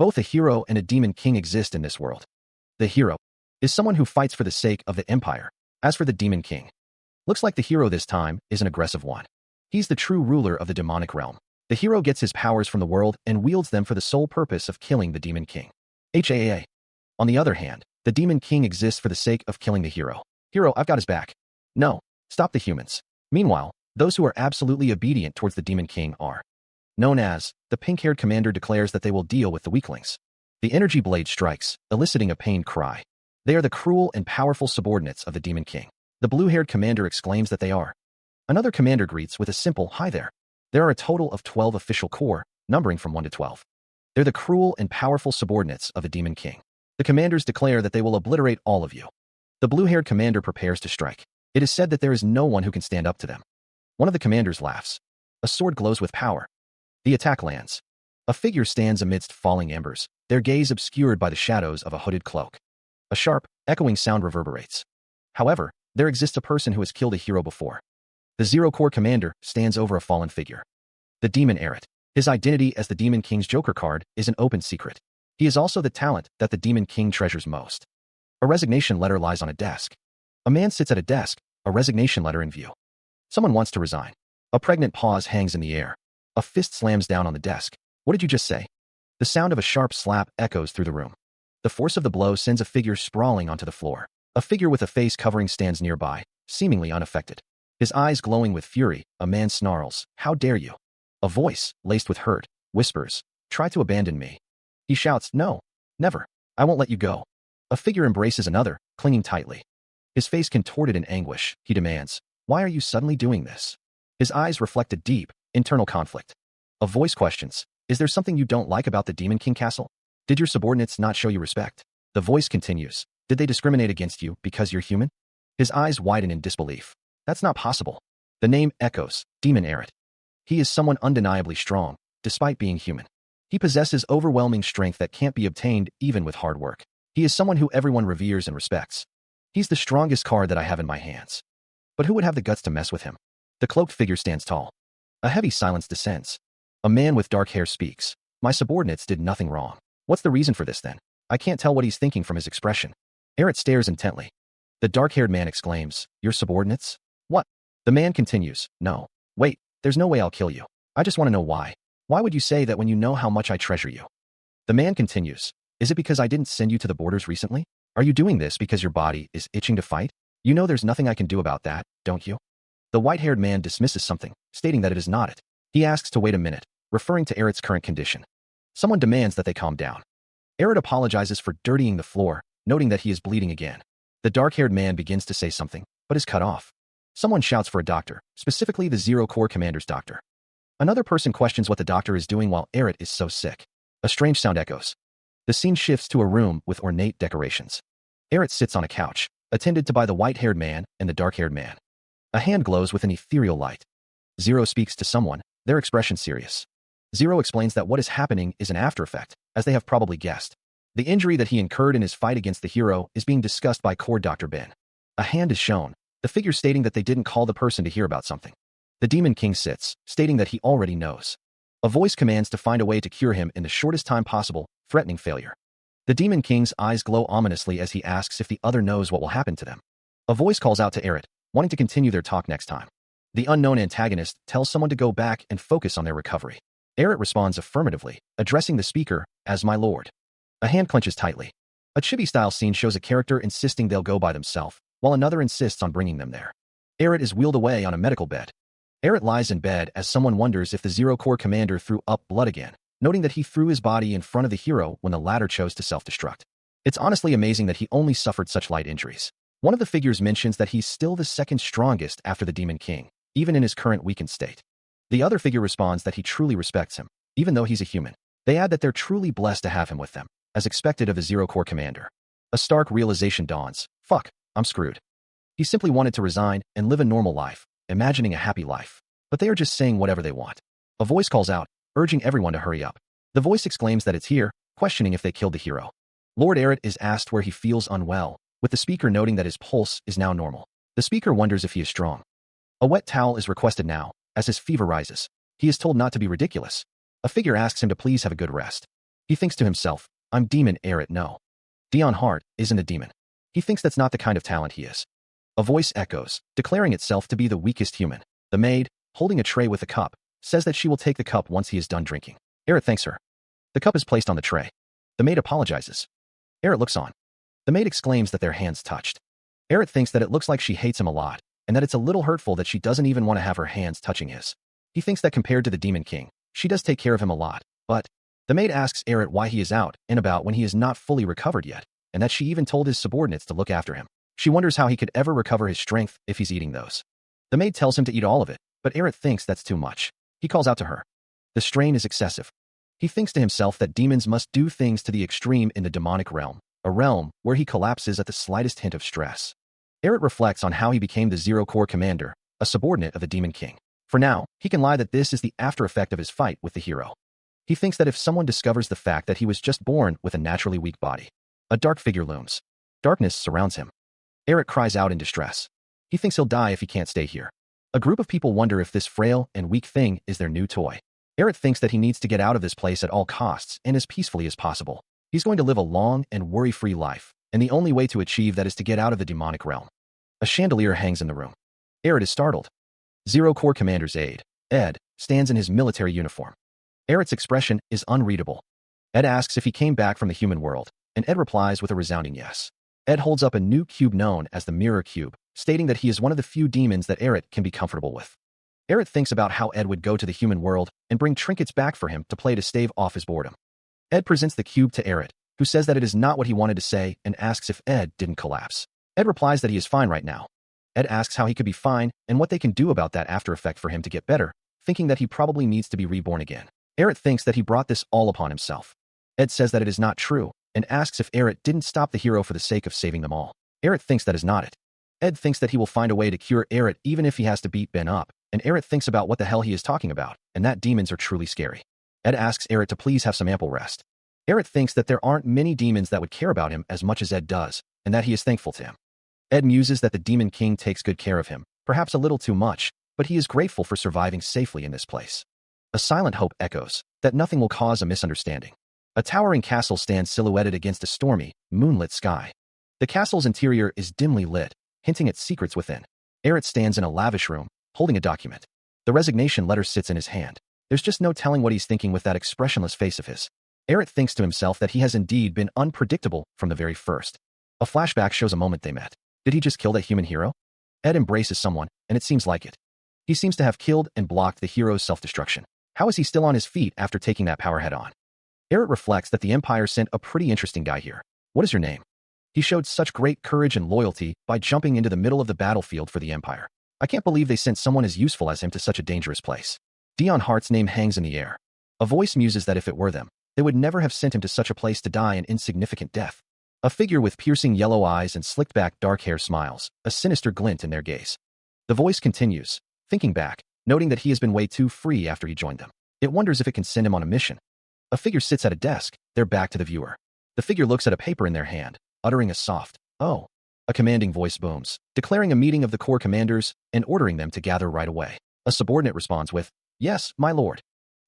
Both a hero and a demon king exist in this world. The hero is someone who fights for the sake of the empire. As for the demon king, looks like the hero this time is an aggressive one. He's the true ruler of the demonic realm. The hero gets his powers from the world and wields them for the sole purpose of killing the demon king. HAA. On the other hand, the demon king exists for the sake of killing the hero. Hero, I've got his back. No, stop the humans. Meanwhile, those who are absolutely obedient towards the demon king are known as the pink-haired commander declares that they will deal with the weaklings. The energy blade strikes, eliciting a pained cry. They are the cruel and powerful subordinates of the demon king. The blue-haired commander exclaims that they are. Another commander greets with a simple, "Hi there." There are a total of 12 official corps, numbering from 1 to 12. They're the cruel and powerful subordinates of the demon king. The commanders declare that they will obliterate all of you. The blue-haired commander prepares to strike. It is said that there is no one who can stand up to them. One of the commanders laughs. A sword glows with power. The attack lands. A figure stands amidst falling embers, their gaze obscured by the shadows of a hooded cloak. A sharp, echoing sound reverberates. However, there exists a person who has killed a hero before. The Zero Corps commander stands over a fallen figure. The demon Eret. His identity as the Demon King's Joker card is an open secret. He is also the talent that the Demon King treasures most. A resignation letter lies on a desk. A man sits at a desk, a resignation letter in view. Someone wants to resign. A pregnant pause hangs in the air. A fist slams down on the desk. What did you just say? The sound of a sharp slap echoes through the room. The force of the blow sends a figure sprawling onto the floor. A figure with a face covering stands nearby, seemingly unaffected. His eyes glowing with fury, a man snarls, "How dare you?" A voice, laced with hurt, whispers, "Try to abandon me." He shouts, "No, never. I won't let you go." A figure embraces another, clinging tightly. His face contorted in anguish, he demands, "Why are you suddenly doing this?" His eyes reflect a deep, internal conflict. A voice questions, "Is there something you don't like about the Demon King Castle? Did your subordinates not show you respect?" The voice continues, "Did they discriminate against you because you're human?" His eyes widen in disbelief. "That's not possible." The name echoes, Demon Eret. He is someone undeniably strong, despite being human. He possesses overwhelming strength that can't be obtained even with hard work. He is someone who everyone reveres and respects. He's the strongest card that I have in my hands. But who would have the guts to mess with him? The cloaked figure stands tall. A heavy silence descends. A man with dark hair speaks. "My subordinates did nothing wrong. What's the reason for this then?" I can't tell what he's thinking from his expression. Eret stares intently. The dark-haired man exclaims, "Your subordinates? What?" The man continues, "No. Wait, there's no way I'll kill you. I just want to know why. Why would you say that when you know how much I treasure you?" The man continues, "Is it because I didn't send you to the borders recently? Are you doing this because your body is itching to fight? You know there's nothing I can do about that, don't you?" The white-haired man dismisses something, stating that it is not it. He asks to wait a minute, referring to Eret's current condition. Someone demands that they calm down. Eret apologizes for dirtying the floor, noting that he is bleeding again. The dark-haired man begins to say something, but is cut off. Someone shouts for a doctor, specifically the Zero Corps commander's doctor. Another person questions what the doctor is doing while Eret is so sick. A strange sound echoes. The scene shifts to a room with ornate decorations. Eret sits on a couch, attended to by the white-haired man and the dark-haired man. A hand glows with an ethereal light. Zero speaks to someone, their expression serious. Zero explains that what is happening is an after-effect, as they have probably guessed. The injury that he incurred in his fight against the hero is being discussed by Core Dr. Ben. A hand is shown, the figure stating that they didn't call the person to hear about something. The Demon King sits, stating that he already knows. A voice commands to find a way to cure him in the shortest time possible, threatening failure. The Demon King's eyes glow ominously as he asks if the other knows what will happen to them. A voice calls out to Eret, wanting to continue their talk next time. The unknown antagonist tells someone to go back and focus on their recovery. Eret responds affirmatively, addressing the speaker as "My lord." A hand clenches tightly. A chibi-style scene shows a character insisting they'll go by themselves, while another insists on bringing them there. Eret is wheeled away on a medical bed. Eret lies in bed as someone wonders if the Zero Corps commander threw up blood again, noting that he threw his body in front of the hero when the latter chose to self-destruct. It's honestly amazing that he only suffered such light injuries. One of the figures mentions that he's still the second strongest after the Demon King, even in his current weakened state. The other figure responds that he truly respects him, even though he's a human. They add that they're truly blessed to have him with them, as expected of a Zero Corps commander. A stark realization dawns. Fuck, I'm screwed. He simply wanted to resign and live a normal life, imagining a happy life. But they are just saying whatever they want. A voice calls out, urging everyone to hurry up. The voice exclaims that it's here, questioning if they killed the hero. Lord Eret is asked where he feels unwell, with the speaker noting that his pulse is now normal. The speaker wonders if he is strong. A wet towel is requested now, as his fever rises. He is told not to be ridiculous. A figure asks him to please have a good rest. He thinks to himself, I'm Demon Eret no. Dion Hart isn't a demon. He thinks that's not the kind of talent he is. A voice echoes, declaring itself to be the weakest human. The maid, holding a tray with a cup, says that she will take the cup once he is done drinking. Eret thanks her. The cup is placed on the tray. The maid apologizes. Eret looks on. The maid exclaims that their hands touched. Eret thinks that it looks like she hates him a lot, and that it's a little hurtful that she doesn't even want to have her hands touching his. He thinks that compared to the Demon King, she does take care of him a lot, but the maid asks Eret why he is out and about when he is not fully recovered yet, and that she even told his subordinates to look after him. She wonders how he could ever recover his strength if he's eating those. The maid tells him to eat all of it, but Eret thinks that's too much. He calls out to her. The strain is excessive. He thinks to himself that demons must do things to the extreme in the demonic realm, a realm where he collapses at the slightest hint of stress. Eret reflects on how he became the Zero Corps commander, a subordinate of the Demon King. For now, he can lie that this is the after effect of his fight with the hero. He thinks that if someone discovers the fact that he was just born with a naturally weak body, a dark figure looms. Darkness surrounds him. Eret cries out in distress. He thinks he'll die if he can't stay here. A group of people wonder if this frail and weak thing is their new toy. Eret thinks that he needs to get out of this place at all costs and as peacefully as possible. He's going to live a long and worry-free life, and the only way to achieve that is to get out of the demonic realm. A chandelier hangs in the room. Eret is startled. Zero Corps Commander's aide, Ed, stands in his military uniform. Eret's expression is unreadable. Ed asks if he came back from the human world, and Ed replies with a resounding yes. Ed holds up a new cube known as the Mirror Cube, stating that he is one of the few demons that Eret can be comfortable with. Eret thinks about how Ed would go to the human world and bring trinkets back for him to play to stave off his boredom. Ed presents the cube to Eret, who says that it is not what he wanted to say and asks if Ed didn't collapse. Ed replies that he is fine right now. Ed asks how he could be fine and what they can do about that after effect for him to get better, thinking that he probably needs to be reborn again. Eret thinks that he brought this all upon himself. Ed says that it is not true, and asks if Eret didn't stop the hero for the sake of saving them all. Eret thinks that is not it. Ed thinks that he will find a way to cure Eret even if he has to beat Ben up, and Eret thinks about what the hell he is talking about, and that demons are truly scary. Ed asks Eret to please have some ample rest. Eret thinks that there aren't many demons that would care about him as much as Ed does, and that he is thankful to him. Ed muses that the Demon King takes good care of him, perhaps a little too much, but he is grateful for surviving safely in this place. A silent hope echoes, that nothing will cause a misunderstanding. A towering castle stands silhouetted against a stormy, moonlit sky. The castle's interior is dimly lit, hinting at secrets within. Eret stands in a lavish room, holding a document. The resignation letter sits in his hand. There's just no telling what he's thinking with that expressionless face of his. Eret thinks to himself that he has indeed been unpredictable from the very first. A flashback shows a moment they met. Did he just kill that human hero? Ed embraces someone, and it seems like it. He seems to have killed and blocked the hero's self-destruction. How is he still on his feet after taking that power head-on? Eret reflects that the Empire sent a pretty interesting guy here. What is your name? He showed such great courage and loyalty by jumping into the middle of the battlefield for the Empire. I can't believe they sent someone as useful as him to such a dangerous place. Dion Hart's name hangs in the air. A voice muses that if it were them, they would never have sent him to such a place to die an insignificant death. A figure with piercing yellow eyes and slicked-back dark hair smiles, a sinister glint in their gaze. The voice continues, thinking back, noting that he has been way too free after he joined them. It wonders if it can send him on a mission. A figure sits at a desk, their back to the viewer. The figure looks at a paper in their hand, uttering a soft, "Oh." A commanding voice booms, declaring a meeting of the Corps commanders and ordering them to gather right away. A subordinate responds with, "Yes, my lord."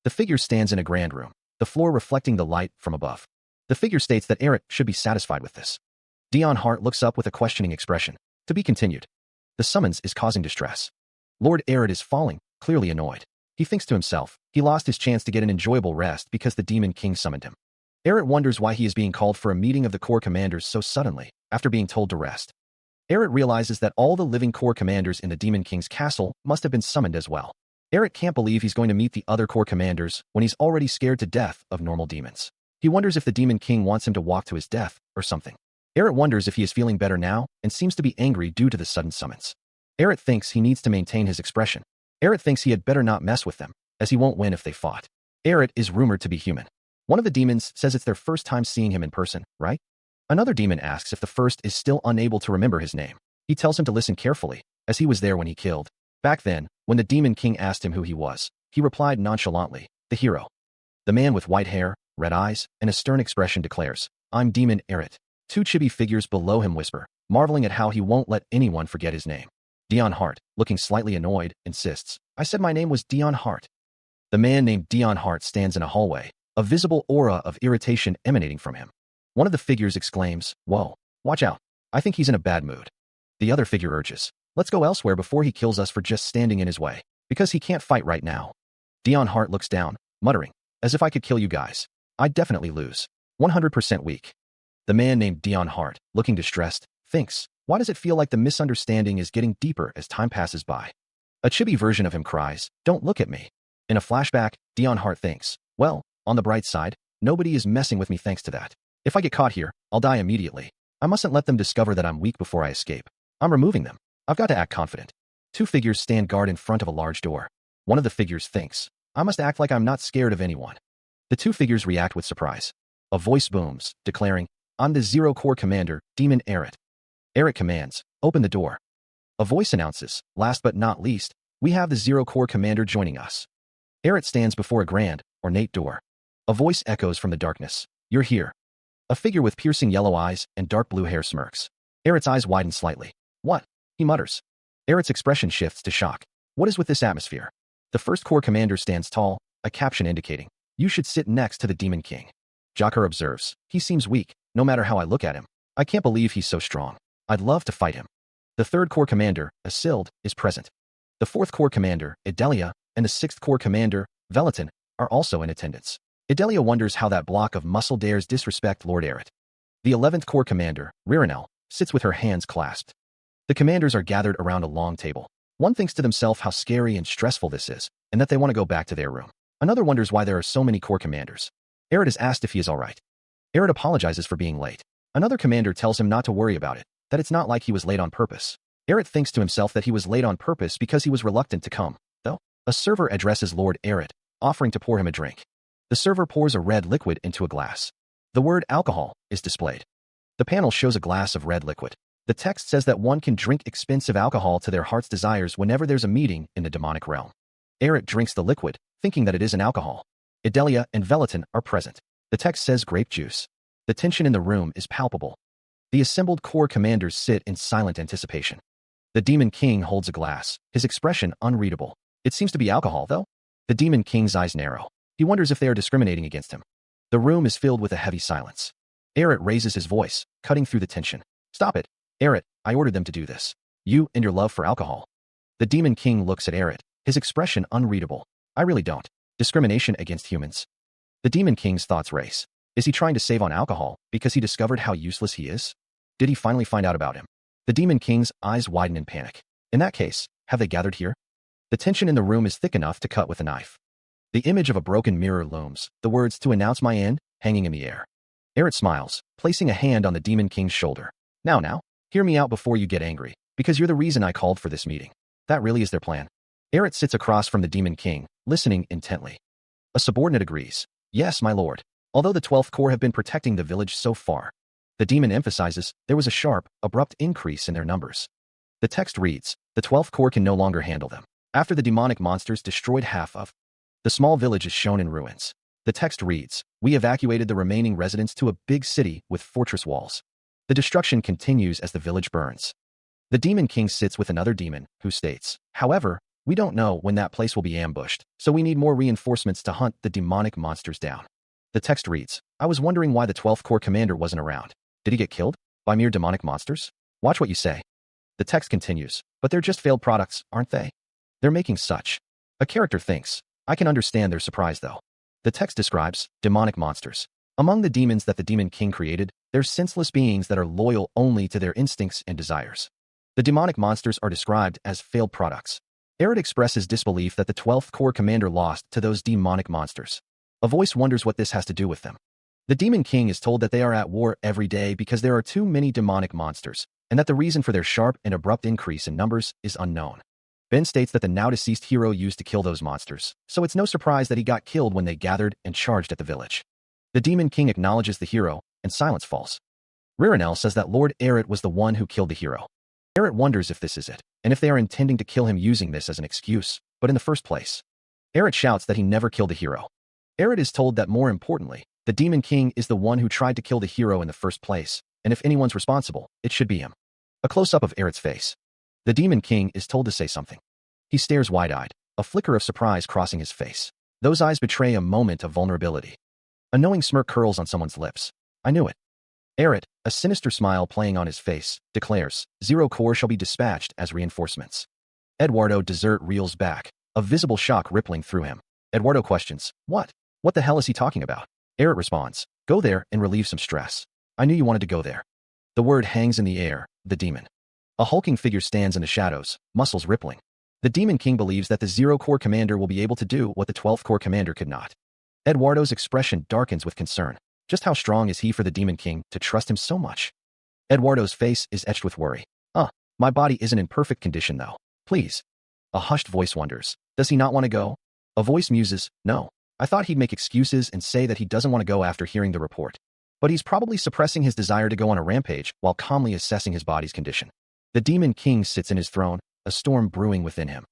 The figure stands in a grand room, the floor reflecting the light from above. The figure states that Eret should be satisfied with this. Dion Hart looks up with a questioning expression. To be continued. The summons is causing distress. Lord Eret is falling, clearly annoyed. He thinks to himself, he lost his chance to get an enjoyable rest because the Demon King summoned him. Eret wonders why he is being called for a meeting of the Corps commanders so suddenly, after being told to rest. Eret realizes that all the living Corps commanders in the Demon King's castle must have been summoned as well. Eret can't believe he's going to meet the other Corps commanders when he's already scared to death of normal demons. He wonders if the Demon King wants him to walk to his death, or something. Eret wonders if he is feeling better now, and seems to be angry due to the sudden summons. Eret thinks he needs to maintain his expression. Eret thinks he had better not mess with them, as he won't win if they fought. Eret is rumored to be human. One of the demons says it's their first time seeing him in person, right? Another demon asks if the first is still unable to remember his name. He tells him to listen carefully, as he was there when he killed. Back then, when the Demon King asked him who he was, he replied nonchalantly, the hero. The man with white hair, red eyes, and a stern expression declares, I'm Demon Eret. Two chibi figures below him whisper, marveling at how he won't let anyone forget his name. Dion Hart, looking slightly annoyed, insists, I said my name was Dion Hart. The man named Dion Hart stands in a hallway, a visible aura of irritation emanating from him. One of the figures exclaims, "Whoa, watch out. I think he's in a bad mood." The other figure urges, "Let's go elsewhere before he kills us for just standing in his way, because he can't fight right now." Dion Hart looks down, muttering, "As if I could kill you guys. I'd definitely lose. 100% weak." The man named Dion Hart, looking distressed, thinks, "Why does it feel like the misunderstanding is getting deeper as time passes by?" A chibi version of him cries, "Don't look at me." In a flashback, Dion Hart thinks, "Well, on the bright side, nobody is messing with me thanks to that. If I get caught here, I'll die immediately. I mustn't let them discover that I'm weak before I escape. I'm removing them. I've got to act confident." Two figures stand guard in front of a large door. One of the figures thinks, "I must act like I'm not scared of anyone." The two figures react with surprise. A voice booms, declaring, "I'm the Zero Core Commander, Demon Eret." Eret commands, "Open the door." A voice announces, "Last but not least, we have the Zero Core Commander joining us." Eret stands before a grand, ornate door. A voice echoes from the darkness, "You're here." A figure with piercing yellow eyes and dark blue hair smirks. Eret's eyes widen slightly. "What?" he mutters. Eret's expression shifts to shock. "What is with this atmosphere?" The first Core Commander stands tall, a caption indicating, "You should sit next to the Demon King." Joker observes, "He seems weak, no matter how I look at him. I can't believe he's so strong. I'd love to fight him." The third Core Commander, Asild, is present. The fourth Core Commander, Idalia, and the sixth Core Commander, Velatin, are also in attendance. Idalia wonders how that block of muscle dares disrespect Lord Eret. The 11th Core Commander, Ririnel, sits with her hands clasped. The commanders are gathered around a long table. One thinks to themselves how scary and stressful this is, and that they want to go back to their room. Another wonders why there are so many Core Commanders. Eret is asked if he is all right. Eret apologizes for being late. Another commander tells him not to worry about it, that it's not like he was late on purpose. Eret thinks to himself that he was late on purpose because he was reluctant to come, though. A server addresses Lord Eret, offering to pour him a drink. The server pours a red liquid into a glass. The word alcohol is displayed. The panel shows a glass of red liquid. The text says that one can drink expensive alcohol to their heart's desires whenever there's a meeting in the demonic realm. Eret drinks the liquid, thinking that it is an alcohol. Idalia and Velatin are present. The text says grape juice. The tension in the room is palpable. The assembled Core Commanders sit in silent anticipation. The Demon King holds a glass, his expression unreadable. It seems to be alcohol, though. The Demon King's eyes narrow. He wonders if they are discriminating against him. The room is filled with a heavy silence. Eret raises his voice, cutting through the tension. "Stop it. Eret, I ordered them to do this. You and your love for alcohol." The Demon King looks at Eret, his expression unreadable. "I really don't. Discrimination against humans." The Demon King's thoughts race. Is he trying to save on alcohol because he discovered how useless he is? Did he finally find out about him? The Demon King's eyes widen in panic. In that case, have they gathered here? The tension in the room is thick enough to cut with a knife. The image of a broken mirror looms, the words "to announce my end" hanging in the air. Eret smiles, placing a hand on the Demon King's shoulder. Now, hear me out before you get angry, because you're the reason I called for this meeting." That really is their plan. Eret sits across from the Demon King, listening intently. A subordinate agrees. "Yes, my lord. Although the 12th Corps have been protecting the village so far." The demon emphasizes, there was a sharp, abrupt increase in their numbers. The text reads, "The 12th Corps can no longer handle them. After the demonic monsters destroyed half of the small village is shown in ruins." The text reads, "We evacuated the remaining residents to a big city with fortress walls. The destruction continues as the village burns." The Demon King sits with another demon, who states, "However, we don't know when that place will be ambushed, so we need more reinforcements to hunt the demonic monsters down." The text reads, "I was wondering why the 12th Corps Commander wasn't around. Did he get killed? By mere demonic monsters? Watch what you say." The text continues, "But they're just failed products, aren't they? They're making such." A character thinks, "I can understand their surprise though." The text describes demonic monsters. Among the demons that the Demon King created, there's senseless beings that are loyal only to their instincts and desires. The demonic monsters are described as failed products. Eret expresses disbelief that the 12th Corps Commander lost to those demonic monsters. A voice wonders what this has to do with them. The Demon King is told that they are at war every day because there are too many demonic monsters, and that the reason for their sharp and abrupt increase in numbers is unknown. Ben states that the now-deceased hero used to kill those monsters, so it's no surprise that he got killed when they gathered and charged at the village. The Demon King acknowledges the hero, and silence falls. Ririnel says that Lord Eret was the one who killed the hero. Eret wonders if this is it, and if they are intending to kill him using this as an excuse, but in the first place. Eret shouts that he never killed the hero. Eret is told that more importantly, the Demon King is the one who tried to kill the hero in the first place, and if anyone's responsible, it should be him. A close-up of Eret's face. The Demon King is told to say something. He stares wide-eyed, a flicker of surprise crossing his face. Those eyes betray a moment of vulnerability. A knowing smirk curls on someone's lips. I knew it. Eret, a sinister smile playing on his face, declares, Zero Corps shall be dispatched as reinforcements. Eduardo Desert reels back, a visible shock rippling through him. Eduardo questions, what? What the hell is he talking about? Eret responds, go there and relieve some stress. I knew you wanted to go there. The word hangs in the air, the demon. A hulking figure stands in the shadows, muscles rippling. The Demon King believes that the Zero Corps commander will be able to do what the 12th Corps commander could not. Eduardo's expression darkens with concern. Just how strong is he for the Demon King to trust him so much? Eduardo's face is etched with worry. My body isn't in perfect condition though. Please. A hushed voice wonders, does he not want to go? A voice muses, no. I thought he'd make excuses and say that he doesn't want to go after hearing the report. But he's probably suppressing his desire to go on a rampage while calmly assessing his body's condition. The Demon King sits in his throne, a storm brewing within him.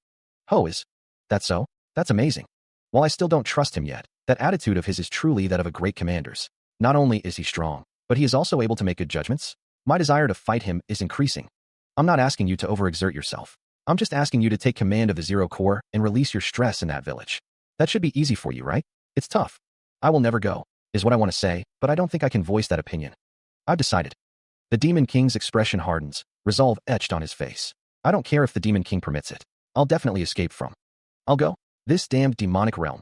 Oh, is that so? That's amazing. While I still don't trust him yet, that attitude of his is truly that of a great commander's. Not only is he strong, but he is also able to make good judgments. My desire to fight him is increasing. I'm not asking you to overexert yourself. I'm just asking you to take command of the Zero Corps and release your stress in that village. That should be easy for you, right? It's tough. I will never go, is what I want to say, but I don't think I can voice that opinion. I've decided. The Demon King's expression hardens, resolve etched on his face. I don't care if the Demon King permits it. I'll definitely escape from. I'll go. This damned demonic realm.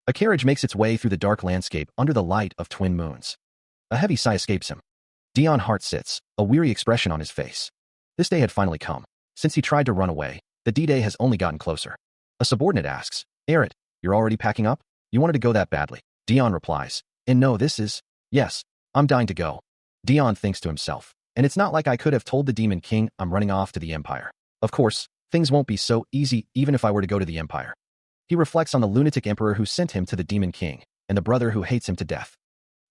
A carriage makes its way through the dark landscape under the light of twin moons. A heavy sigh escapes him. Dion Hart sits, a weary expression on his face. This day had finally come. Since he tried to run away, the D-Day has only gotten closer. A subordinate asks, Eret, you're already packing up? You wanted to go that badly. Dion replies, and no, this is, yes, I'm dying to go. Dion thinks to himself, and it's not like I could have told the Demon King I'm running off to the Empire. Of course, things won't be so easy even if I were to go to the Empire. He reflects on the lunatic emperor who sent him to the Demon King, and the brother who hates him to death.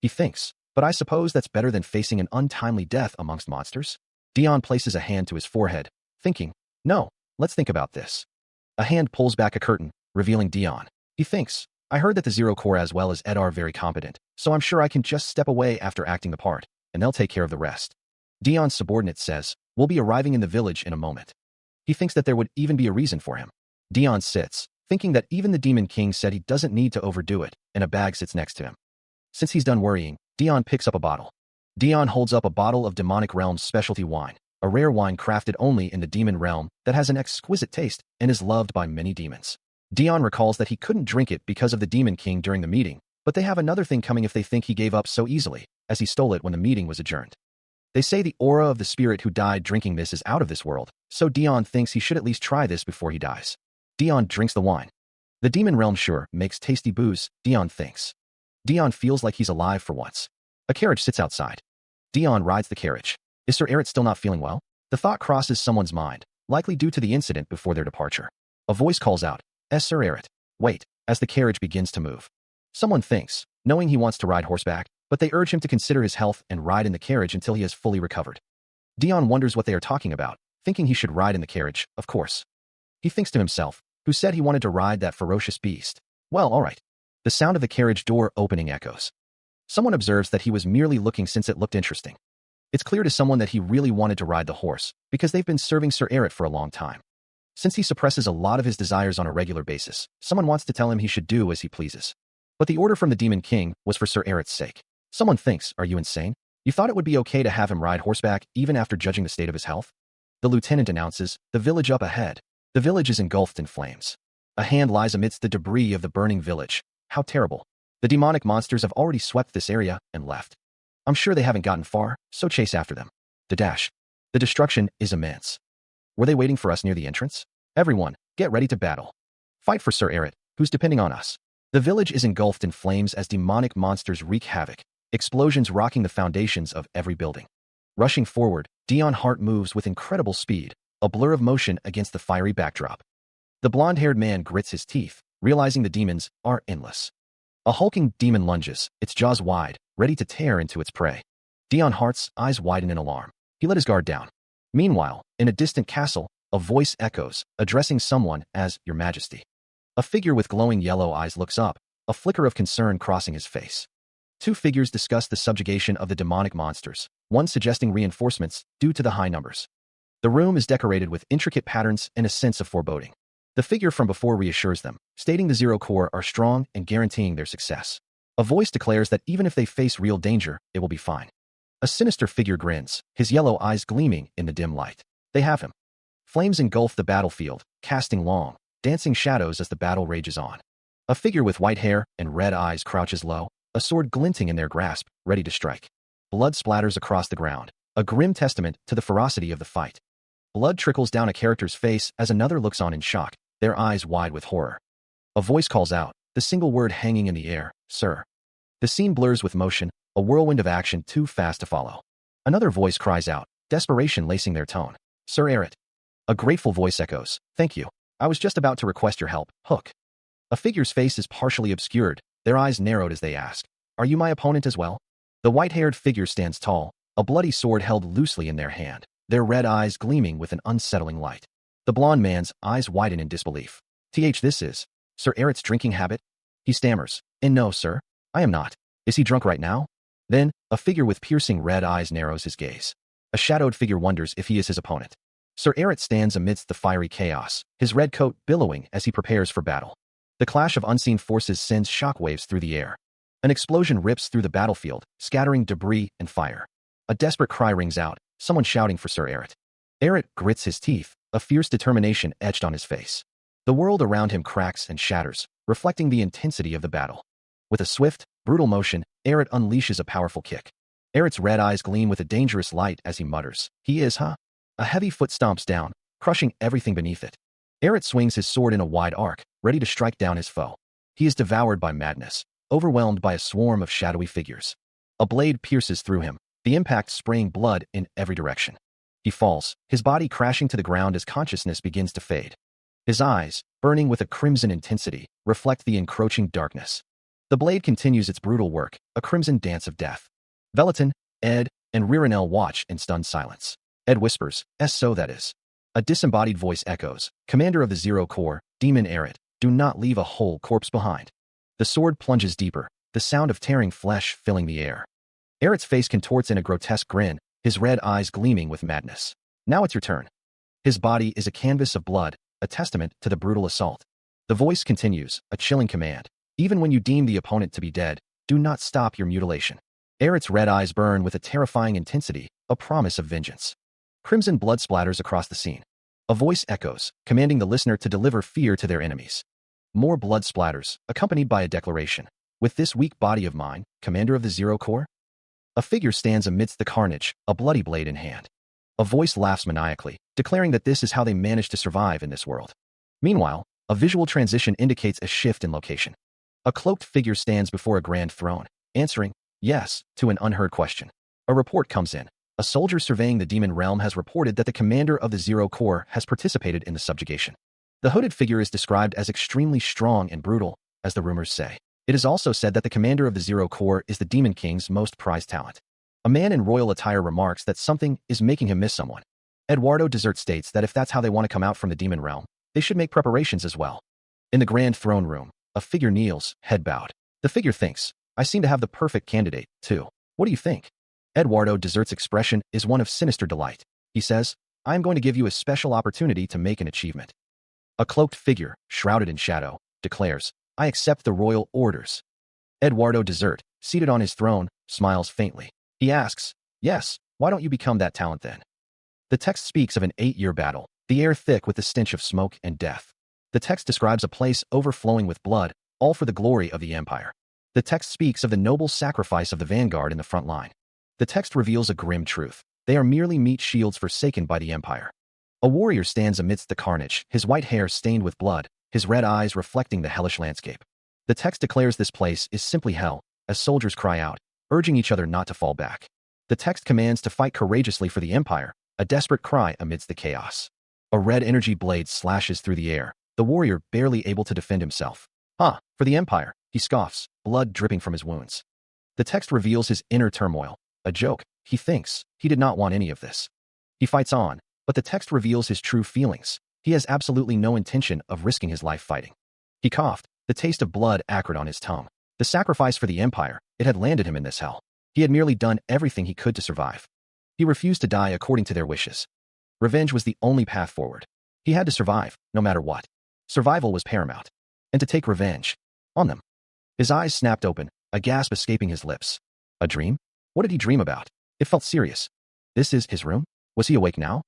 He thinks, but I suppose that's better than facing an untimely death amongst monsters. Dion places a hand to his forehead, thinking, no, let's think about this. A hand pulls back a curtain, revealing Dion. He thinks, I heard that the Zero Corps as well as Ed are very competent, so I'm sure I can just step away after acting the part, and they'll take care of the rest. Dion's subordinate says, we'll be arriving in the village in a moment. He thinks that there would even be a reason for him. Dion sits, thinking that even the Demon King said he doesn't need to overdo it, and a bag sits next to him. Since he's done worrying, Dion picks up a bottle. Dion holds up a bottle of Demonic Realm's specialty wine, a rare wine crafted only in the Demon Realm that has an exquisite taste and is loved by many demons. Dion recalls that he couldn't drink it because of the Demon King during the meeting, but they have another thing coming if they think he gave up so easily, as he stole it when the meeting was adjourned. They say the aura of the spirit who died drinking this is out of this world, so Dion thinks he should at least try this before he dies. Dion drinks the wine. The Demon Realm sure makes tasty booze, Dion thinks. Dion feels like he's alive for once. A carriage sits outside. Dion rides the carriage. Is Sir Eret still not feeling well? The thought crosses someone's mind, likely due to the incident before their departure. A voice calls out, Sir Eret, wait, as the carriage begins to move. Someone thinks, knowing he wants to ride horseback, but they urge him to consider his health and ride in the carriage until he has fully recovered. Dion wonders what they are talking about, thinking he should ride in the carriage, of course. He thinks to himself, who said he wanted to ride that ferocious beast? Well, all right. The sound of the carriage door opening echoes. Someone observes that he was merely looking since it looked interesting. It's clear to someone that he really wanted to ride the horse, because they've been serving Sir Eret for a long time. Since he suppresses a lot of his desires on a regular basis, someone wants to tell him he should do as he pleases. But the order from the Demon King was for Sir Eret's sake. Someone thinks, are you insane? You thought it would be okay to have him ride horseback even after judging the state of his health? The lieutenant announces, the village up ahead. The village is engulfed in flames. A hand lies amidst the debris of the burning village. How terrible. The demonic monsters have already swept this area and left. I'm sure they haven't gotten far, so chase after them. The dash. The destruction is immense. Were they waiting for us near the entrance? Everyone, get ready to battle. Fight for Sir Eret, who's depending on us. The village is engulfed in flames as demonic monsters wreak havoc, explosions rocking the foundations of every building. Rushing forward, Dion Hart moves with incredible speed, a blur of motion against the fiery backdrop. The blonde-haired man grits his teeth, realizing the demons are endless. A hulking demon lunges, its jaws wide, ready to tear into its prey. Dion Hart's eyes widen in alarm. He let his guard down. Meanwhile, in a distant castle, a voice echoes, addressing someone as Your Majesty. A figure with glowing yellow eyes looks up, a flicker of concern crossing his face. Two figures discuss the subjugation of the demonic monsters, one suggesting reinforcements due to the high numbers. The room is decorated with intricate patterns and a sense of foreboding. The figure from before reassures them, stating the Zero Corps are strong and guaranteeing their success. A voice declares that even if they face real danger, it will be fine. A sinister figure grins, his yellow eyes gleaming in the dim light. They have him. Flames engulf the battlefield, casting long, dancing shadows as the battle rages on. A figure with white hair and red eyes crouches low, a sword glinting in their grasp, ready to strike. Blood splatters across the ground, a grim testament to the ferocity of the fight. Blood trickles down a character's face as another looks on in shock, their eyes wide with horror. A voice calls out, the single word hanging in the air, "Sir." The scene blurs with motion, a whirlwind of action too fast to follow. Another voice cries out, desperation lacing their tone, "Sir Eret." A grateful voice echoes, "Thank you. I was just about to request your help, Hook." A figure's face is partially obscured, their eyes narrowed as they ask, "Are you my opponent as well?" The white-haired figure stands tall, a bloody sword held loosely in their hand, their red eyes gleaming with an unsettling light. The blond man's eyes widen in disbelief. This is Sir Eret's drinking habit? He stammers, "And no, sir, I am not. Is he drunk right now?" Then, a figure with piercing red eyes narrows his gaze. A shadowed figure wonders if he is his opponent. Sir Eret stands amidst the fiery chaos, his red coat billowing as he prepares for battle. The clash of unseen forces sends shockwaves through the air. An explosion rips through the battlefield, scattering debris and fire. A desperate cry rings out, someone shouting for Sir Eret. Eret grits his teeth, a fierce determination etched on his face. The world around him cracks and shatters, reflecting the intensity of the battle. With a swift, brutal motion, Eret unleashes a powerful kick. Eret's red eyes gleam with a dangerous light as he mutters, "He is, huh?" A heavy foot stomps down, crushing everything beneath it. Eret swings his sword in a wide arc, ready to strike down his foe. He is devoured by madness, overwhelmed by a swarm of shadowy figures. A blade pierces through him, the impact spraying blood in every direction. He falls, his body crashing to the ground as consciousness begins to fade. His eyes, burning with a crimson intensity, reflect the encroaching darkness. The blade continues its brutal work, a crimson dance of death. Velaton, Ed, and Ririnel watch in stunned silence. Ed whispers, "So that is." A disembodied voice echoes, "Commander of the Zero Corps, Demon Eret, do not leave a whole corpse behind." The sword plunges deeper, the sound of tearing flesh filling the air. Eret's face contorts in a grotesque grin, his red eyes gleaming with madness. "Now it's your turn." His body is a canvas of blood, a testament to the brutal assault. The voice continues, a chilling command. "Even when you deem the opponent to be dead, do not stop your mutilation." Eret's red eyes burn with a terrifying intensity, a promise of vengeance. Crimson blood splatters across the scene. A voice echoes, commanding the listener to deliver fear to their enemies. More blood splatters, accompanied by a declaration. "With this weak body of mine, Commander of the Zero Corps?" A figure stands amidst the carnage, a bloody blade in hand. A voice laughs maniacally, declaring that this is how they manage to survive in this world. Meanwhile, a visual transition indicates a shift in location. A cloaked figure stands before a grand throne, answering, "Yes," to an unheard question. A report comes in. A soldier surveying the demon realm has reported that the commander of the Zero Corps has participated in the subjugation. The hooded figure is described as extremely strong and brutal, as the rumors say. It is also said that the commander of the Zero Corps is the Demon King's most prized talent. A man in royal attire remarks that something is making him miss someone. Eduardo Desert states that if that's how they want to come out from the demon realm, they should make preparations as well. In the grand throne room, a figure kneels, head bowed. The figure thinks, "I seem to have the perfect candidate, too. What do you think?" Eduardo Desert's expression is one of sinister delight. He says, "I am going to give you a special opportunity to make an achievement." A cloaked figure, shrouded in shadow, declares, "I accept the royal orders." Eduardo Desert, seated on his throne, smiles faintly. He asks, "Yes, why don't you become that talent then?" The text speaks of an 8-year battle, the air thick with the stench of smoke and death. The text describes a place overflowing with blood, all for the glory of the Empire. The text speaks of the noble sacrifice of the vanguard in the front line. The text reveals a grim truth. They are merely meat shields forsaken by the Empire. A warrior stands amidst the carnage, his white hair stained with blood, his red eyes reflecting the hellish landscape. The text declares this place is simply hell, as soldiers cry out, urging each other not to fall back. The text commands to fight courageously for the Empire, a desperate cry amidst the chaos. A red energy blade slashes through the air, the warrior barely able to defend himself. For the Empire," he scoffs, blood dripping from his wounds. The text reveals his inner turmoil. A joke, he thinks. He did not want any of this. He fights on, but the text reveals his true feelings. He has absolutely no intention of risking his life fighting. He coughed, the taste of blood acrid on his tongue. The sacrifice for the Empire, it had landed him in this hell. He had merely done everything he could to survive. He refused to die according to their wishes. Revenge was the only path forward. He had to survive, no matter what. Survival was paramount. And to take revenge on them. His eyes snapped open, a gasp escaping his lips. A dream? What did he dream about? It felt serious. This is his room? Was he awake now?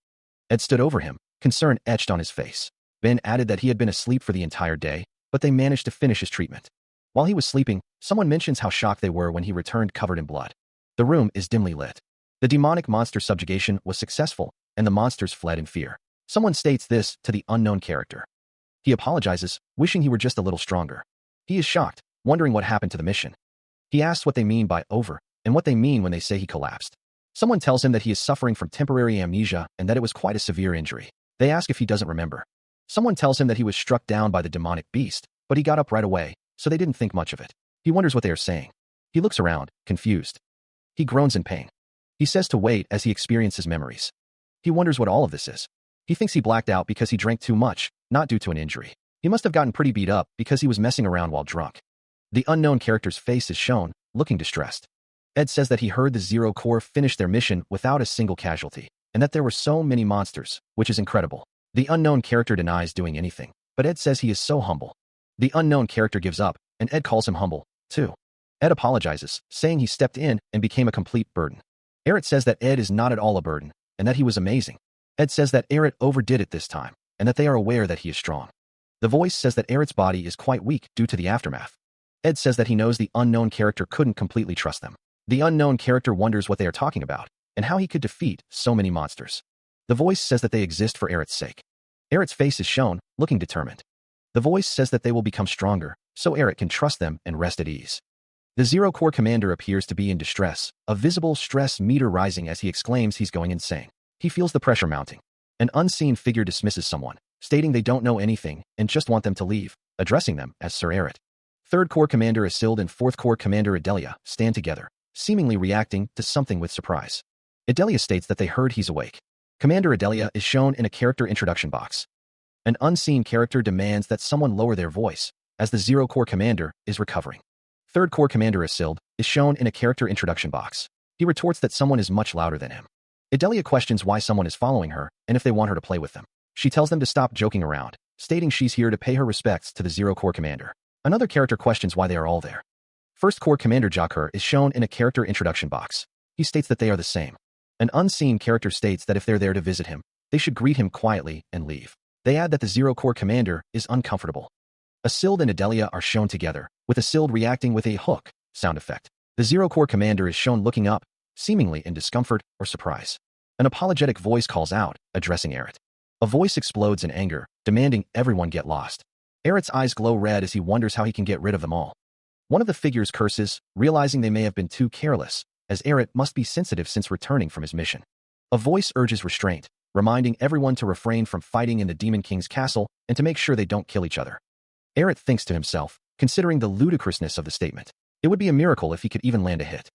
Ed stood over him, concern etched on his face. Ben added that he had been asleep for the entire day, but they managed to finish his treatment. While he was sleeping, someone mentions how shocked they were when he returned covered in blood. The room is dimly lit. The demonic monster subjugation was successful, and the monsters fled in fear. Someone states this to the unknown character. He apologizes, wishing he were just a little stronger. He is shocked, wondering what happened to the mission. He asks what they mean by over, and what they mean when they say he collapsed. Someone tells him that he is suffering from temporary amnesia and that it was quite a severe injury. They ask if he doesn't remember. Someone tells him that he was struck down by the demonic beast, but he got up right away, so they didn't think much of it. He wonders what they are saying. He looks around, confused. He groans in pain. He says to wait as he experiences memories. He wonders what all of this is. He thinks he blacked out because he drank too much, not due to an injury. He must have gotten pretty beat up because he was messing around while drunk. The unknown character's face is shown, looking distressed. Ed says that he heard the Zero Corps finish their mission without a single casualty, and that there were so many monsters, which is incredible. The unknown character denies doing anything, but Ed says he is so humble. The unknown character gives up, and Ed calls him humble, too. Ed apologizes, saying he stepped in and became a complete burden. Eret says that Ed is not at all a burden, and that he was amazing. Ed says that Eret overdid it this time, and that they are aware that he is strong. The voice says that Eret's body is quite weak due to the aftermath. Ed says that he knows the unknown character couldn't completely trust them. The unknown character wonders what they are talking about, and how he could defeat so many monsters. The voice says that they exist for Eret's sake. Eret's face is shown, looking determined. The voice says that they will become stronger, so Eret can trust them and rest at ease. The Zero Corps commander appears to be in distress, a visible stress meter rising as he exclaims he's going insane. He feels the pressure mounting. An unseen figure dismisses someone, stating they don't know anything and just want them to leave, addressing them as Sir Eret. Third Corps Commander Isilde and Fourth Corps Commander Adelia stand together, seemingly reacting to something with surprise. Adelia states that they heard he's awake. Commander Adelia is shown in a character introduction box. An unseen character demands that someone lower their voice, as the Zero Corps Commander is recovering. Third Corps Commander Isilde is shown in a character introduction box. He retorts that someone is much louder than him. Adelia questions why someone is following her and if they want her to play with them. She tells them to stop joking around, stating she's here to pay her respects to the Zero Corps Commander. Another character questions why they are all there. First Corps Commander Jakur is shown in a character introduction box. He states that they are the same. An unseen character states that if they're there to visit him, they should greet him quietly and leave. They add that the Zero Corps Commander is uncomfortable. Isilde and Adelia are shown together, with Isilde reacting with a hook sound effect. The Zero Corps Commander is shown looking up, seemingly in discomfort or surprise. An apologetic voice calls out, addressing Eret. A voice explodes in anger, demanding everyone get lost. Eret's eyes glow red as he wonders how he can get rid of them all. One of the figures curses, realizing they may have been too careless, as Eret must be sensitive since returning from his mission. A voice urges restraint, reminding everyone to refrain from fighting in the Demon King's castle and to make sure they don't kill each other. Eret thinks to himself, considering the ludicrousness of the statement. It would be a miracle if he could even land a hit.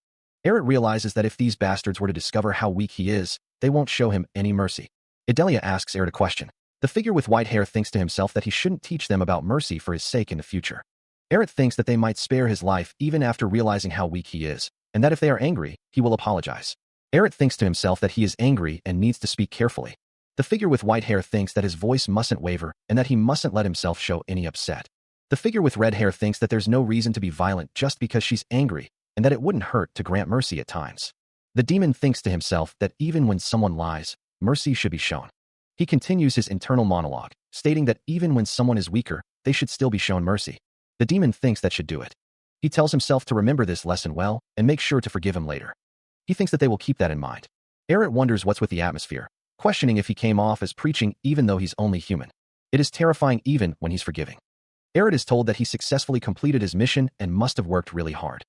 Eret realizes that if these bastards were to discover how weak he is, they won't show him any mercy. Adelia asks Eret a question. The figure with white hair thinks to himself that he shouldn't teach them about mercy for his sake in the future. Eret thinks that they might spare his life even after realizing how weak he is, and that if they are angry, he will apologize. Eret thinks to himself that he is angry and needs to speak carefully. The figure with white hair thinks that his voice mustn't waver and that he mustn't let himself show any upset. The figure with red hair thinks that there's no reason to be violent just because she's angry, and that it wouldn't hurt to grant mercy at times. The demon thinks to himself that even when someone lies, mercy should be shown. He continues his internal monologue, stating that even when someone is weaker, they should still be shown mercy. The demon thinks that should do it. He tells himself to remember this lesson well and make sure to forgive him later. He thinks that they will keep that in mind. Eret wonders what's with the atmosphere, questioning if he came off as preaching even though he's only human. It is terrifying even when he's forgiving. Eret is told that he successfully completed his mission and must have worked really hard.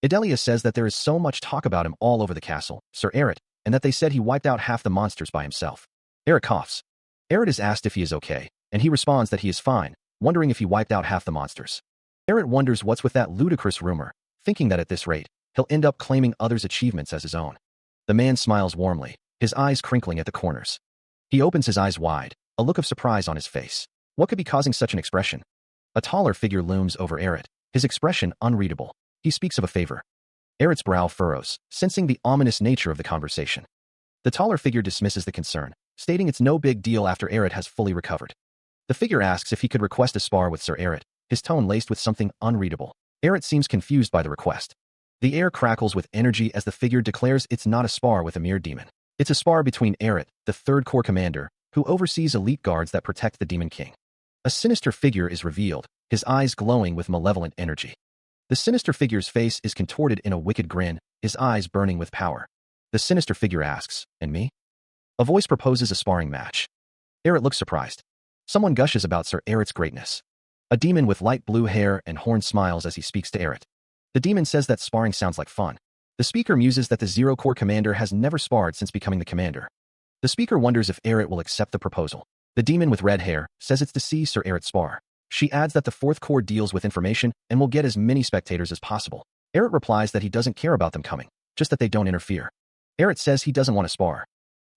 Adelia says that there is so much talk about him all over the castle, Sir Eret, and that they said he wiped out half the monsters by himself. Eret coughs. Eret is asked if he is okay, and he responds that he is fine, wondering if he wiped out half the monsters. Eret wonders what's with that ludicrous rumor, thinking that at this rate, he'll end up claiming others' achievements as his own. The man smiles warmly, his eyes crinkling at the corners. He opens his eyes wide, a look of surprise on his face. What could be causing such an expression? A taller figure looms over Eret, his expression unreadable. He speaks of a favor. Eret's brow furrows, sensing the ominous nature of the conversation. The taller figure dismisses the concern, stating it's no big deal after Eret has fully recovered. The figure asks if he could request a spar with Sir Eret, his tone laced with something unreadable. Eret seems confused by the request. The air crackles with energy as the figure declares it's not a spar with a mere demon. It's a spar between Eret, the third corps commander, who oversees elite guards that protect the Demon King. A sinister figure is revealed, his eyes glowing with malevolent energy. The sinister figure's face is contorted in a wicked grin, his eyes burning with power. The sinister figure asks, "And me?" A voice proposes a sparring match. Eret looks surprised. Someone gushes about Sir Eret's greatness. A demon with light blue hair and horn smiles as he speaks to Eret. The demon says that sparring sounds like fun. The speaker muses that the Zero Corps commander has never sparred since becoming the commander. The speaker wonders if Eret will accept the proposal. The demon with red hair says it's to see Sir Eret spar. She adds that the Fourth Corps deals with information and will get as many spectators as possible. Eret replies that he doesn't care about them coming, just that they don't interfere. Eret says he doesn't want to spar.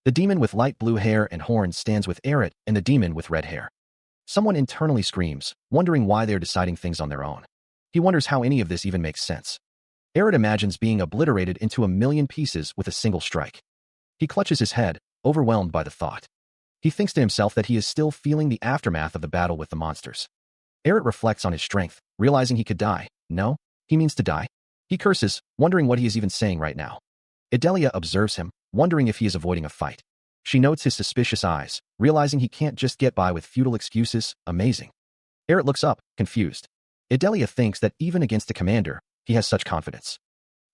The demon with light blue hair and horns stands with Eret and the demon with red hair. Someone internally screams, wondering why they're deciding things on their own. He wonders how any of this even makes sense. Eret imagines being obliterated into 1,000,000 pieces with a single strike. He clutches his head, overwhelmed by the thought. He thinks to himself that he is still feeling the aftermath of the battle with the monsters. Eret reflects on his strength, realizing he could die. No, he means to die. He curses, wondering what he is even saying right now. Idalia observes him, wondering if he is avoiding a fight. She notes his suspicious eyes, realizing he can't just get by with futile excuses. Amazing. Eret looks up, confused. Idalia thinks that even against the commander, he has such confidence.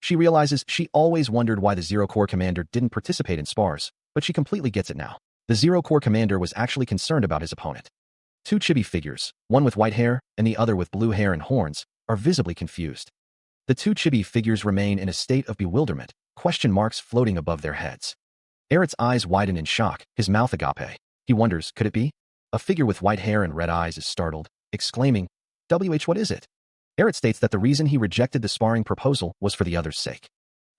She realizes she always wondered why the Zero Corps commander didn't participate in spars, but she completely gets it now. The Zero Corps commander was actually concerned about his opponent. Two chibi figures, one with white hair and the other with blue hair and horns, are visibly confused. The two chibi figures remain in a state of bewilderment, question marks floating above their heads. Eret's eyes widen in shock, his mouth agape. He wonders, could it be? A figure with white hair and red eyes is startled, exclaiming, what is it? Eret states that the reason he rejected the sparring proposal was for the other's sake.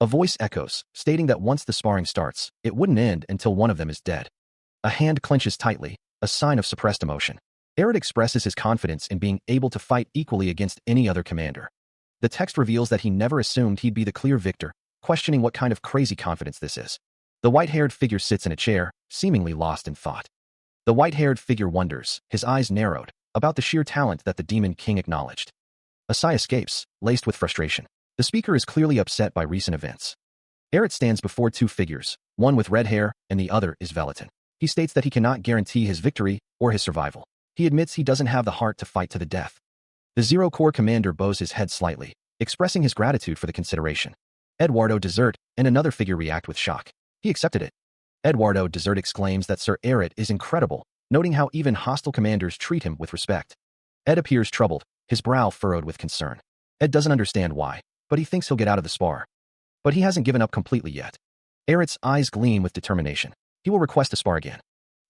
A voice echoes, stating that once the sparring starts, it wouldn't end until one of them is dead. A hand clenches tightly, a sign of suppressed emotion. Eret expresses his confidence in being able to fight equally against any other commander. The text reveals that he never assumed he'd be the clear victor, questioning what kind of crazy confidence this is. The white-haired figure sits in a chair, seemingly lost in thought. The white-haired figure wonders, his eyes narrowed, about the sheer talent that the Demon King acknowledged. A sigh escapes, laced with frustration. The speaker is clearly upset by recent events. Eret stands before two figures, one with red hair and the other is Velatin. He states that he cannot guarantee his victory or his survival. He admits he doesn't have the heart to fight to the death. The Zero Corps commander bows his head slightly, expressing his gratitude for the consideration. Eduardo Desert and another figure react with shock. He accepted it. Eduardo Desert exclaims that Sir Eret is incredible, noting how even hostile commanders treat him with respect. Ed appears troubled, his brow furrowed with concern. Ed doesn't understand why, but he thinks he'll get out of the spar. But he hasn't given up completely yet. Eret's eyes gleam with determination. He will request a spar again.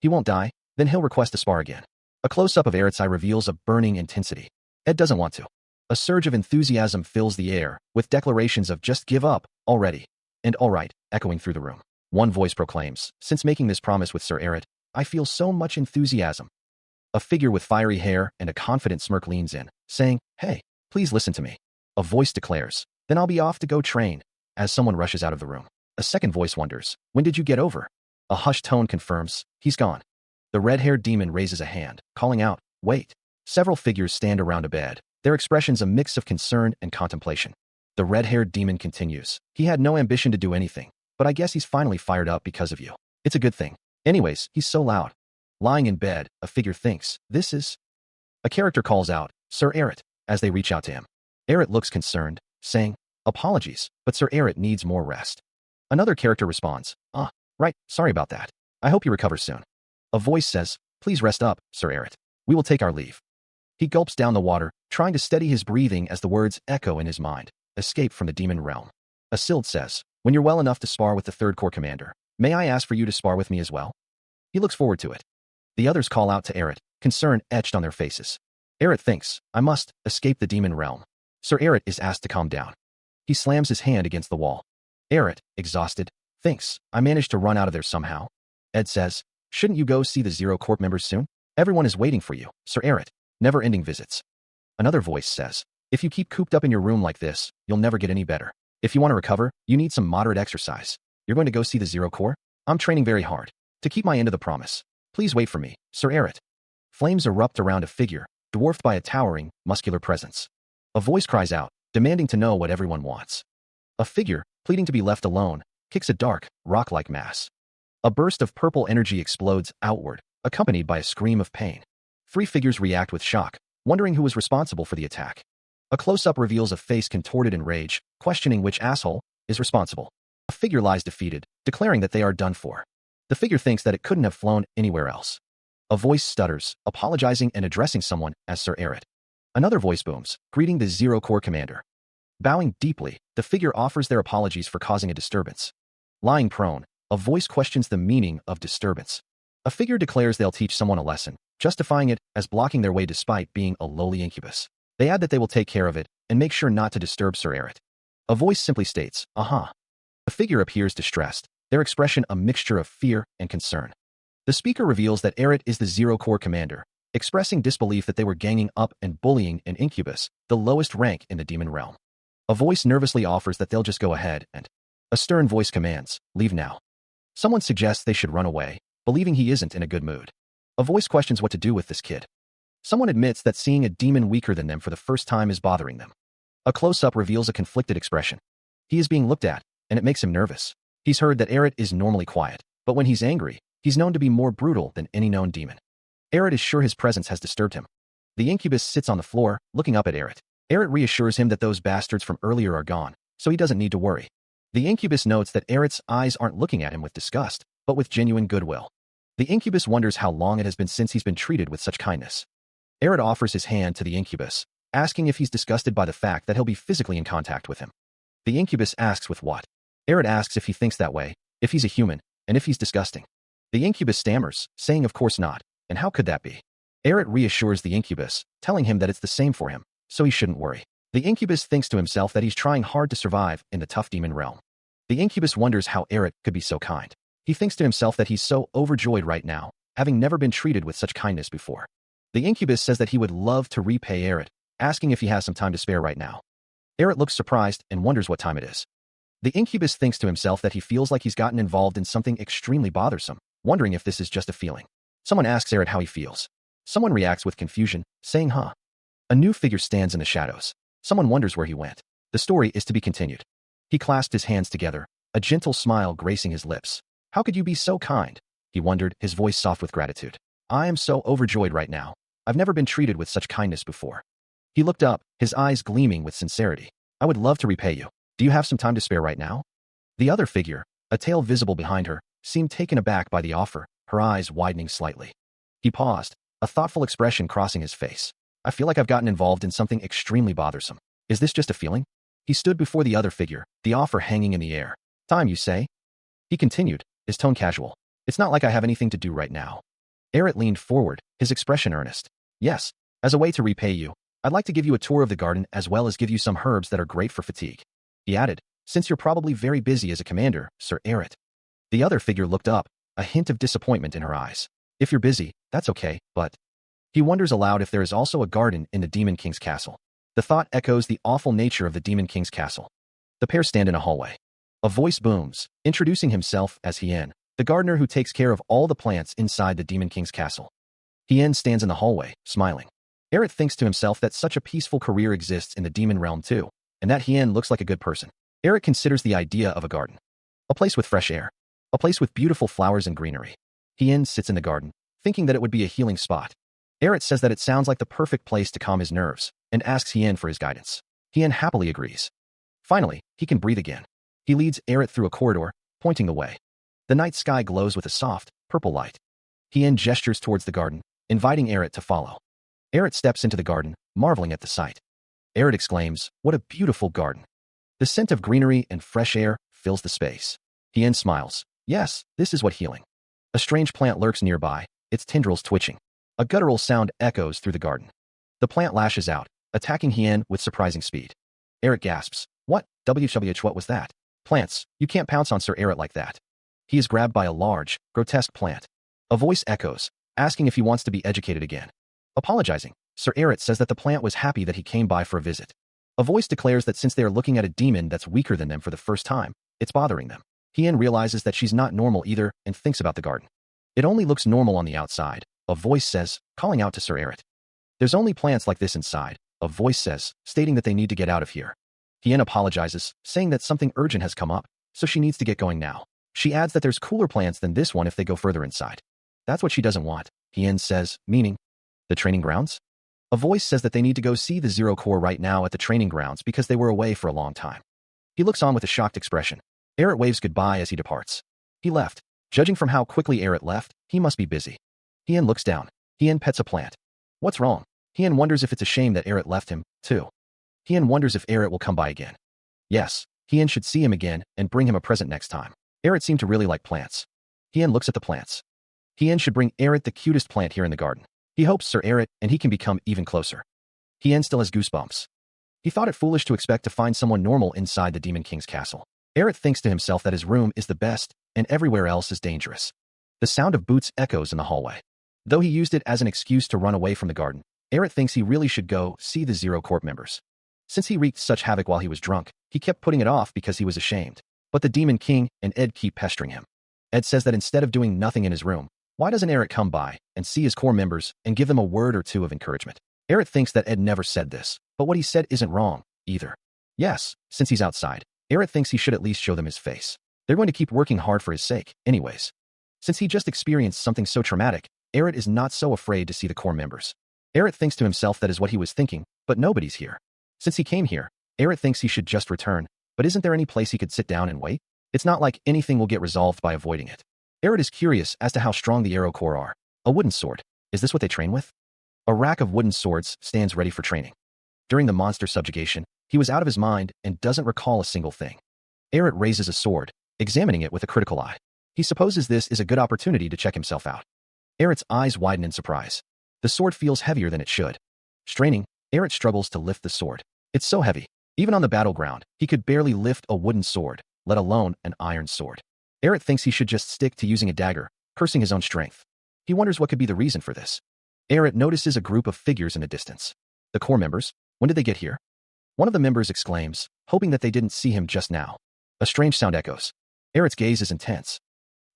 He won't die, then he'll request a spar again. A close-up of Eret's eye reveals a burning intensity. Ed doesn't want to. A surge of enthusiasm fills the air, with declarations of just give up, already, and all right, echoing through the room. One voice proclaims, since making this promise with Sir Eret, I feel so much enthusiasm. A figure with fiery hair and a confident smirk leans in, saying, hey, please listen to me. A voice declares, then I'll be off to go train, as someone rushes out of the room. A second voice wonders, when did you get over? A hushed tone confirms, he's gone. The red-haired demon raises a hand, calling out, wait. Several figures stand around a bed, their expressions a mix of concern and contemplation. The red-haired demon continues, he had no ambition to do anything, but I guess he's finally fired up because of you. It's a good thing. Anyways, he's so loud. Lying in bed, a figure thinks, this is... A character calls out, Sir Eret, as they reach out to him. Eret looks concerned, saying, apologies, but Sir Eret needs more rest. Another character responds, right, sorry about that. I hope you recover soon. A voice says, please rest up, Sir Eret. We will take our leave. He gulps down the water, trying to steady his breathing as the words echo in his mind, escape from the demon realm. Asild says, when you're well enough to spar with the Third Corps commander, may I ask for you to spar with me as well? He looks forward to it. The others call out to Eret, concern etched on their faces. Eret thinks, I must escape the demon realm. Sir Eret is asked to calm down. He slams his hand against the wall. Eret, exhausted, thinks, I managed to run out of there somehow. Ed says, shouldn't you go see the Zero Corps members soon? Everyone is waiting for you, Sir Eret. Never-ending visits. Another voice says, if you keep cooped up in your room like this, you'll never get any better. If you want to recover, you need some moderate exercise. You're going to go see the Zero Corps? I'm training very hard. To keep my end of the promise. Please wait for me, Sir Eret. Flames erupt around a figure, dwarfed by a towering, muscular presence. A voice cries out, demanding to know what everyone wants. A figure, pleading to be left alone, kicks a dark, rock-like mass. A burst of purple energy explodes outward, accompanied by a scream of pain. 3 figures react with shock, wondering who was responsible for the attack. A close-up reveals a face contorted in rage, questioning which asshole is responsible. A figure lies defeated, declaring that they are done for. The figure thinks that it couldn't have flown anywhere else. A voice stutters, apologizing and addressing someone as Sir Eret. Another voice booms, greeting the Zero Corps commander. Bowing deeply, the figure offers their apologies for causing a disturbance. Lying prone, a voice questions the meaning of disturbance. A figure declares they'll teach someone a lesson, justifying it as blocking their way despite being a lowly incubus. They add that they will take care of it and make sure not to disturb Sir Eret. A voice simply states, "Uh-huh." The figure appears distressed, their expression a mixture of fear and concern. The speaker reveals that Eret is the Zero Corps commander, expressing disbelief that they were ganging up and bullying an incubus, the lowest rank in the demon realm. A voice nervously offers that they'll just go ahead and... A stern voice commands, "Leave now." Someone suggests they should run away, believing he isn't in a good mood. A voice questions what to do with this kid. Someone admits that seeing a demon weaker than them for the first time is bothering them. A close-up reveals a conflicted expression. He is being looked at, and it makes him nervous. He's heard that Eret is normally quiet, but when he's angry, he's known to be more brutal than any known demon. Eret is sure his presence has disturbed him. The incubus sits on the floor, looking up at Eret. Eret reassures him that those bastards from earlier are gone, so he doesn't need to worry. The incubus notes that Eret's eyes aren't looking at him with disgust, but with genuine goodwill. The incubus wonders how long it has been since he's been treated with such kindness. Eret offers his hand to the incubus, asking if he's disgusted by the fact that he'll be physically in contact with him. The incubus asks with what? Eret asks if he thinks that way, if he's a human, and if he's disgusting. The incubus stammers, saying of course not, and how could that be? Eret reassures the incubus, telling him that it's the same for him, so he shouldn't worry. The incubus thinks to himself that he's trying hard to survive in the tough demon realm. The incubus wonders how Eret could be so kind. He thinks to himself that he's so overjoyed right now, having never been treated with such kindness before. The incubus says that he would love to repay Eret, asking if he has some time to spare right now. Eret looks surprised and wonders what time it is. The incubus thinks to himself that he feels like he's gotten involved in something extremely bothersome, wondering if this is just a feeling. Someone asks Eret how he feels. Someone reacts with confusion, saying, "Huh." A new figure stands in the shadows. Someone wonders where he went. The story is to be continued. He clasped his hands together, a gentle smile gracing his lips. "How could you be so kind?" he wondered, his voice soft with gratitude. "I am so overjoyed right now. I've never been treated with such kindness before." He looked up, his eyes gleaming with sincerity. "I would love to repay you. Do you have some time to spare right now?" The other figure, a tail visible behind her, seemed taken aback by the offer, her eyes widening slightly. He paused, a thoughtful expression crossing his face. "I feel like I've gotten involved in something extremely bothersome. Is this just a feeling?" He stood before the other figure, the offer hanging in the air. "Time, you say?" He continued, his tone casual. "It's not like I have anything to do right now." Eret leaned forward, his expression earnest. "Yes, as a way to repay you, I'd like to give you a tour of the garden as well as give you some herbs that are great for fatigue." He added, "Since you're probably very busy as a commander, Sir Eret." The other figure looked up, a hint of disappointment in her eyes. "If you're busy, that's okay, but..." He wonders aloud if there is also a garden in the Demon King's castle. The thought echoes the awful nature of the Demon King's castle. The pair stand in a hallway. A voice booms, introducing himself as Hien, the gardener who takes care of all the plants inside the Demon King's castle. Hien stands in the hallway, smiling. Eret thinks to himself that such a peaceful career exists in the demon realm too, and that Hien looks like a good person. Eret considers the idea of a garden. A place with fresh air. A place with beautiful flowers and greenery. Hien sits in the garden, thinking that it would be a healing spot. Eret says that it sounds like the perfect place to calm his nerves, and asks Hien for his guidance. Hien happily agrees. Finally, he can breathe again. He leads Eret through a corridor, pointing the way. The night sky glows with a soft, purple light. Hien gestures towards the garden, inviting Eret to follow. Eret steps into the garden, marveling at the sight. Eret exclaims, "What a beautiful garden." The scent of greenery and fresh air fills the space. Hien smiles. "Yes, this is what healing." A strange plant lurks nearby, its tendrils twitching. A guttural sound echoes through the garden. The plant lashes out, attacking Hien with surprising speed. Eret gasps, "What? What was that?" "Plants, you can't pounce on Sir Eret like that." He is grabbed by a large, grotesque plant. A voice echoes, asking if he wants to be educated again. Apologizing, Sir Eret says that the plant was happy that he came by for a visit. A voice declares that since they are looking at a demon that's weaker than them for the first time, it's bothering them. Hien realizes that she's not normal either and thinks about the garden. "It only looks normal on the outside," a voice says, calling out to Sir Eret. "There's only plants like this inside, A voice says, stating that they need to get out of here. Hien apologizes, saying that something urgent has come up, so she needs to get going now. She adds that there's cooler plants than this one if they go further inside. That's what she doesn't want, Hien says, meaning the training grounds? A voice says that they need to go see the Zero Corps right now at the training grounds because they were away for a long time. He looks on with a shocked expression. Eret waves goodbye as he departs. He left. Judging from how quickly Eret left, he must be busy. Hien looks down. Hien pets a plant. What's wrong? Hien wonders if it's a shame that Eret left him, too. Hien wonders if Eret will come by again. Yes, Hien should see him again and bring him a present next time. Eret seemed to really like plants. Hien looks at the plants. Hien should bring Eret the cutest plant here in the garden. He hopes Sir Eret and he can become even closer. Hien still has goosebumps. He thought it foolish to expect to find someone normal inside the Demon King's castle. Eret thinks to himself that his room is the best and everywhere else is dangerous. The sound of boots echoes in the hallway. Though he used it as an excuse to run away from the garden, Eret thinks he really should go see the Zero Corps members. Since he wreaked such havoc while he was drunk, he kept putting it off because he was ashamed. But the Demon King and Ed keep pestering him. Ed says that instead of doing nothing in his room, why doesn't Eret come by and see his core members and give them a word or two of encouragement? Eret thinks that Ed never said this, but what he said isn't wrong, either. Yes, since he's outside, Eret thinks he should at least show them his face. They're going to keep working hard for his sake, anyways. Since he just experienced something so traumatic, Eret is not so afraid to see the core members. Eret thinks to himself that is what he was thinking, but nobody's here. Since he came here, Eret thinks he should just return, but isn't there any place he could sit down and wait? It's not like anything will get resolved by avoiding it. Eret is curious as to how strong the Arrow Corps are. A wooden sword. Is this what they train with? A rack of wooden swords stands ready for training. During the monster subjugation, he was out of his mind and doesn't recall a single thing. Eret raises a sword, examining it with a critical eye. He supposes this is a good opportunity to check himself out. Eret's eyes widen in surprise. The sword feels heavier than it should. Straining, Eret struggles to lift the sword. It's so heavy. Even on the battleground, he could barely lift a wooden sword, let alone an iron sword. Eret thinks he should just stick to using a dagger, cursing his own strength. He wonders what could be the reason for this. Eret notices a group of figures in the distance. The core members? When did they get here? One of the members exclaims, hoping that they didn't see him just now. A strange sound echoes. Eret's gaze is intense.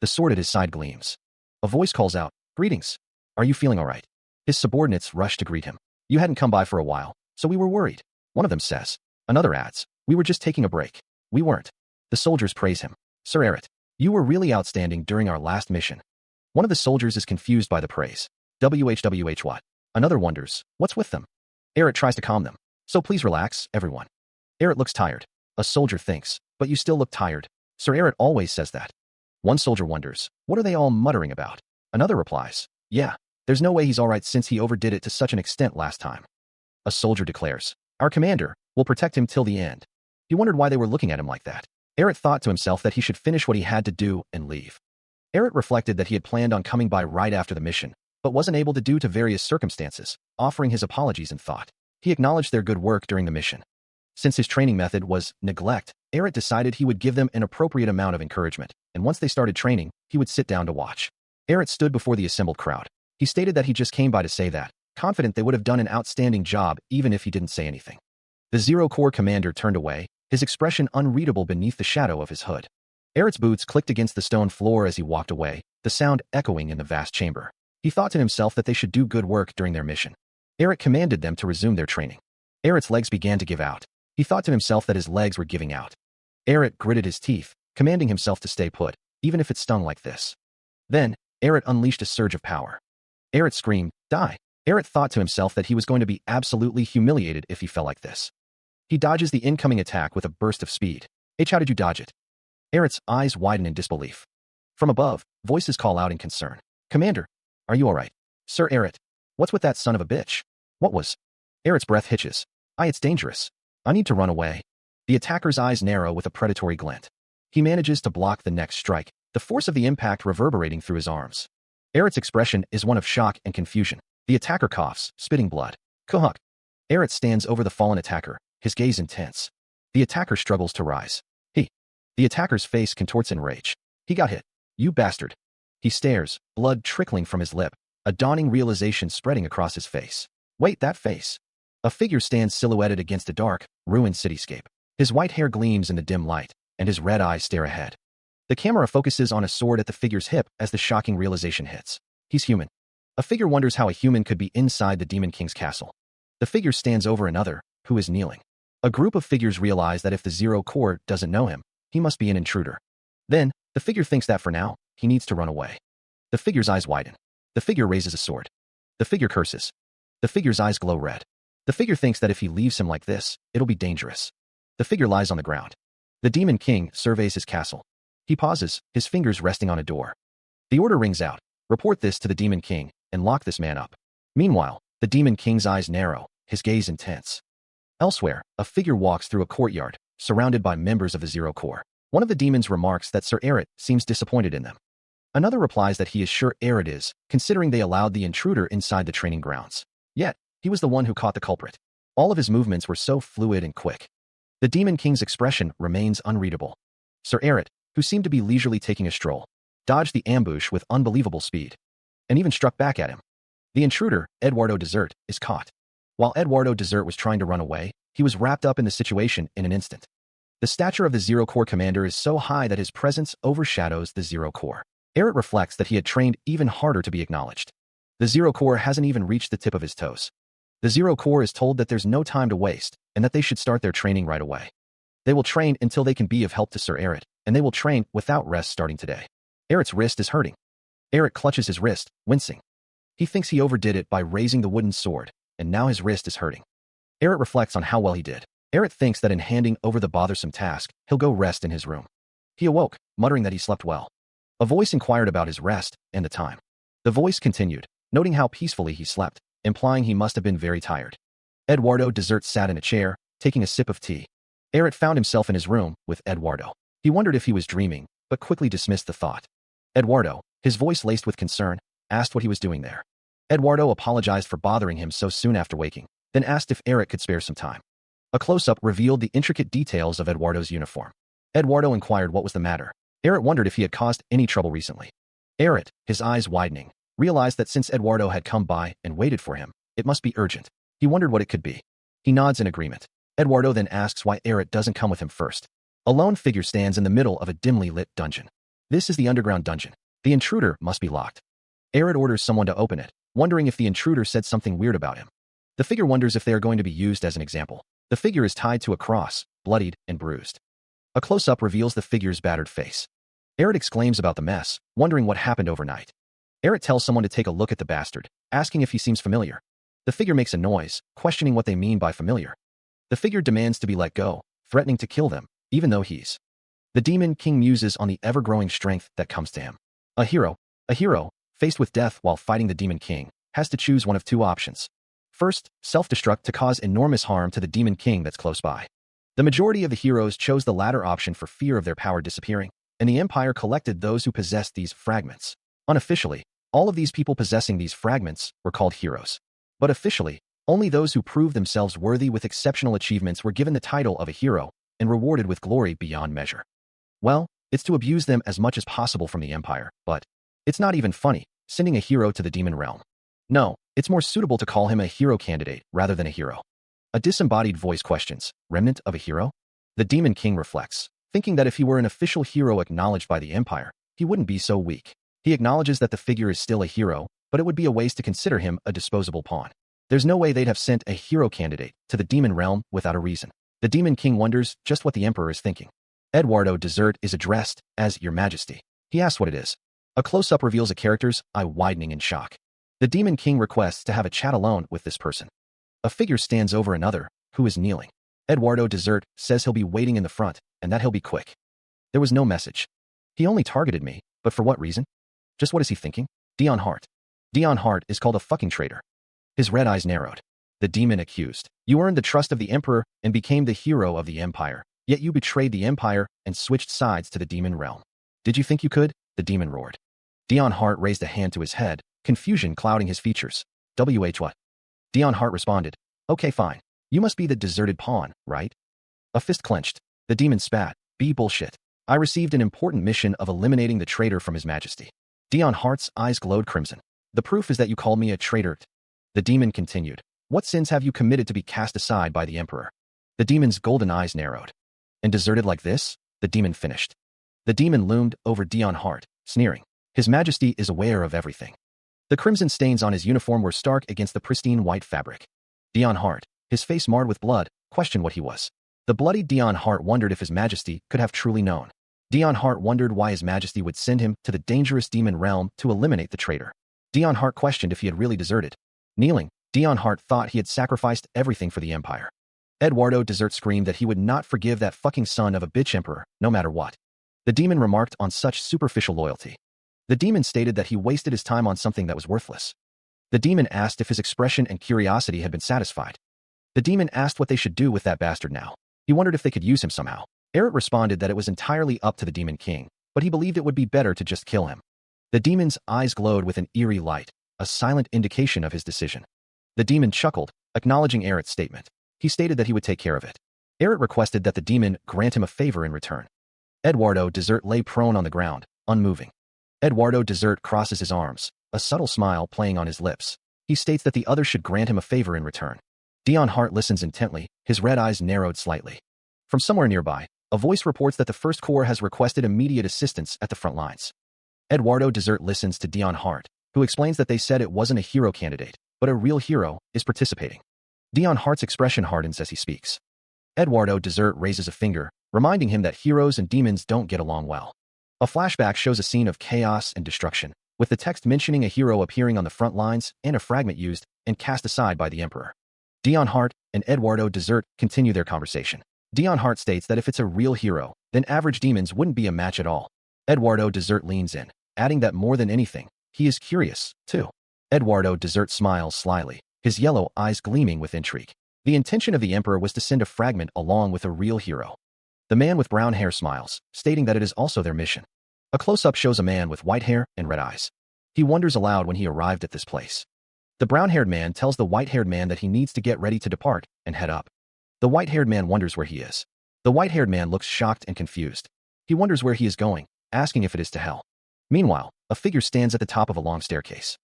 The sword at his side gleams. A voice calls out, "Greetings. Are you feeling all right?" His subordinates rush to greet him. "You hadn't come by for a while, so we were worried," one of them says. Another adds, "We were just taking a break." "We weren't." The soldiers praise him. "Sir Eret, you were really outstanding during our last mission." One of the soldiers is confused by the praise. WHWH what? Another wonders, what's with them? Eret tries to calm them. "So please relax, everyone." Eret looks tired. A soldier thinks, "But you still look tired. Sir Eret always says that." One soldier wonders, what are they all muttering about? Another replies, "Yeah, there's no way he's all right since he overdid it to such an extent last time." A soldier declares, "Our commander will protect him till the end." He wondered why they were looking at him like that. Eret thought to himself that he should finish what he had to do and leave. Eret reflected that he had planned on coming by right after the mission, but wasn't able to due to various circumstances, offering his apologies and thought. He acknowledged their good work during the mission. Since his training method was neglect, Eret decided he would give them an appropriate amount of encouragement, and once they started training, he would sit down to watch. Eret stood before the assembled crowd. He stated that he just came by to say that, confident they would have done an outstanding job even if he didn't say anything. The Zero Corps commander turned away, his expression unreadable beneath the shadow of his hood. Eret's boots clicked against the stone floor as he walked away, the sound echoing in the vast chamber. He thought to himself that they should do good work during their mission. Eret commanded them to resume their training. Eret's legs began to give out. He thought to himself that his legs were giving out. Eret gritted his teeth, commanding himself to stay put, even if it stung like this. Then, Eret unleashed a surge of power. Eret screamed, "Die!" Eret thought to himself that he was going to be absolutely humiliated if he fell like this. He dodges the incoming attack with a burst of speed. "H, how did you dodge it?" Eret's eyes widen in disbelief. From above, voices call out in concern. "Commander, are you all right?" "Sir Eret, what's with that son of a bitch?" "What was?" Eret's breath hitches. It's dangerous. I need to run away." The attacker's eyes narrow with a predatory glint. He manages to block the next strike, the force of the impact reverberating through his arms. Eret's expression is one of shock and confusion. The attacker coughs, spitting blood. "Kuhuk." Eret stands over the fallen attacker, his gaze intense. The attacker struggles to rise. The attacker's face contorts in rage. "He got hit. You bastard." He stares, blood trickling from his lip, a dawning realization spreading across his face. Wait, that face. A figure stands silhouetted against a dark, ruined cityscape. His white hair gleams in the dim light, and his red eyes stare ahead. The camera focuses on a sword at the figure's hip as the shocking realization hits. He's human. A figure wonders how a human could be inside the Demon King's castle. The figure stands over another, who is kneeling. A group of figures realize that if the Zero Core doesn't know him, he must be an intruder. Then, the figure thinks that for now, he needs to run away. The figure's eyes widen. The figure raises a sword. The figure curses. The figure's eyes glow red. The figure thinks that if he leaves him like this, it'll be dangerous. The figure lies on the ground. The Demon King surveys his castle. He pauses, his fingers resting on a door. The order rings out. Report this to the Demon King, and lock this man up. Meanwhile, the Demon King's eyes narrow, his gaze intense. Elsewhere, a figure walks through a courtyard, surrounded by members of the Zero Core. One of the demons remarks that Sir Eret seems disappointed in them. Another replies that he is sure Eret is, considering they allowed the intruder inside the training grounds. Yet, he was the one who caught the culprit. All of his movements were so fluid and quick. The Demon King's expression remains unreadable. Sir Eret, who seemed to be leisurely taking a stroll, dodged the ambush with unbelievable speed, and even struck back at him. The intruder, Eduardo Desert, is caught. While Eduardo Desert was trying to run away, he was wrapped up in the situation in an instant. The stature of the Zero Core commander is so high that his presence overshadows the Zero Core. Eret reflects that he had trained even harder to be acknowledged. The Zero Core hasn't even reached the tip of his toes. The Zero Core is told that there's no time to waste, and that they should start their training right away. They will train until they can be of help to Sir Eret, and they will train without rest starting today. Eret's wrist is hurting. Eret clutches his wrist, wincing. He thinks he overdid it by raising the wooden sword, and now his wrist is hurting. Eret reflects on how well he did. Eret thinks that in handing over the bothersome task, he'll go rest in his room. He awoke, muttering that he slept well. A voice inquired about his rest and the time. The voice continued, noting how peacefully he slept, implying he must have been very tired. Eduardo Desert sat in a chair, taking a sip of tea. Eret found himself in his room with Eduardo. He wondered if he was dreaming, but quickly dismissed the thought. Eduardo, his voice laced with concern, asked what he was doing there. Eduardo apologized for bothering him so soon after waking, then asked if Eret could spare some time. A close-up revealed the intricate details of Eduardo's uniform. Eduardo inquired what was the matter. Eret wondered if he had caused any trouble recently. Eret, his eyes widening, realized that since Eduardo had come by and waited for him, it must be urgent. He wondered what it could be. He nods in agreement. Eduardo then asks why Eret doesn't come with him first. A lone figure stands in the middle of a dimly lit dungeon. This is the underground dungeon. The intruder must be locked. Eret orders someone to open it, wondering if the intruder said something weird about him. The figure wonders if they are going to be used as an example. The figure is tied to a cross, bloodied and bruised. A close-up reveals the figure's battered face. Eret exclaims about the mess, wondering what happened overnight. Eret tells someone to take a look at the bastard, asking if he seems familiar. The figure makes a noise, questioning what they mean by familiar. The figure demands to be let go, threatening to kill them, even though he's. The Demon King muses on the ever-growing strength that comes to him. A hero, faced with death while fighting the Demon King, has to choose one of two options. First, self-destruct to cause enormous harm to the Demon King that's close by. The majority of the heroes chose the latter option for fear of their power disappearing, and the Empire collected those who possessed these fragments. Unofficially, all of these people possessing these fragments were called heroes. But officially, only those who proved themselves worthy with exceptional achievements were given the title of a hero and rewarded with glory beyond measure. Well, it's to abuse them as much as possible from the Empire, but it's not even funny, sending a hero to the demon realm. No, it's more suitable to call him a hero candidate rather than a hero. A disembodied voice questions, remnant of a hero? The Demon King reflects, thinking that if he were an official hero acknowledged by the Empire, he wouldn't be so weak. He acknowledges that the figure is still a hero, but it would be a waste to consider him a disposable pawn. There's no way they'd have sent a hero candidate to the demon realm without a reason. The Demon King wonders just what the Emperor is thinking. Eduardo Desert is addressed as Your Majesty. He asks what it is. A close-up reveals a character's eye widening in shock. The Demon King requests to have a chat alone with this person. A figure stands over another, who is kneeling. Eduardo Desert says he'll be waiting in the front, and that he'll be quick. There was no message. He only targeted me, but for what reason? Just what is he thinking? Dion Hart. Dion Hart is called a fucking traitor. His red eyes narrowed. The demon accused. You earned the trust of the Emperor and became the hero of the Empire, yet you betrayed the Empire and switched sides to the demon realm. Did you think you could? The demon roared. Dion Hart raised a hand to his head, confusion clouding his features. What? Dion Hart responded. Okay, fine. You must be the deserted pawn, right? A fist clenched. The demon spat. Be bullshit. I received an important mission of eliminating the traitor from His Majesty. Dion Hart's eyes glowed crimson. The proof is that you called me a traitor. The demon continued. What sins have you committed to be cast aside by the Emperor? The demon's golden eyes narrowed. And deserted like this? The demon finished. The demon loomed over Dion Hart, sneering. His Majesty is aware of everything. The crimson stains on his uniform were stark against the pristine white fabric. Dion Hart, his face marred with blood, questioned what he was. The bloody Dion Hart wondered if His Majesty could have truly known. Dion Hart wondered why His Majesty would send him to the dangerous demon realm to eliminate the traitor. Dion Hart questioned if he had really deserted. Kneeling, Dion Hart thought he had sacrificed everything for the Empire. Eduardo Desert screamed that he would not forgive that fucking son of a bitch emperor, no matter what. The demon remarked on such superficial loyalty. The demon stated that he wasted his time on something that was worthless. The demon asked if his expression and curiosity had been satisfied. The demon asked what they should do with that bastard now. He wondered if they could use him somehow. Eric responded that it was entirely up to the Demon King, but he believed it would be better to just kill him. The demon's eyes glowed with an eerie light, a silent indication of his decision. The demon chuckled, acknowledging Eric's statement. He stated that he would take care of it. Eric requested that the demon grant him a favor in return. Eduardo Desert lay prone on the ground, unmoving. Eduardo Desert crosses his arms, a subtle smile playing on his lips. He states that the other should grant him a favor in return. Dion Hart listens intently, his red eyes narrowed slightly. From somewhere nearby, a voice reports that the First Corps has requested immediate assistance at the front lines. Eduardo Desert listens to Dion Hart, who explains that they said it wasn't a hero candidate, but a real hero is participating. Dion Hart's expression hardens as he speaks. Eduardo Desert raises a finger, reminding him that heroes and demons don't get along well. A flashback shows a scene of chaos and destruction, with the text mentioning a hero appearing on the front lines and a fragment used and cast aside by the Emperor. Dion Hart and Eduardo Desert continue their conversation. Dion Hart states that if it's a real hero, then average demons wouldn't be a match at all. Eduardo Desert leans in, adding that more than anything, he is curious, too. Eduardo Desert smiles slyly, his yellow eyes gleaming with intrigue. The intention of the Emperor was to send a fragment along with a real hero. The man with brown hair smiles, stating that it is also their mission. A close-up shows a man with white hair and red eyes. He wonders aloud when he arrived at this place. The brown-haired man tells the white-haired man that he needs to get ready to depart and head up. The white-haired man wonders where he is. The white-haired man looks shocked and confused. He wonders where he is going, asking if it is to hell. Meanwhile, a figure stands at the top of a long staircase.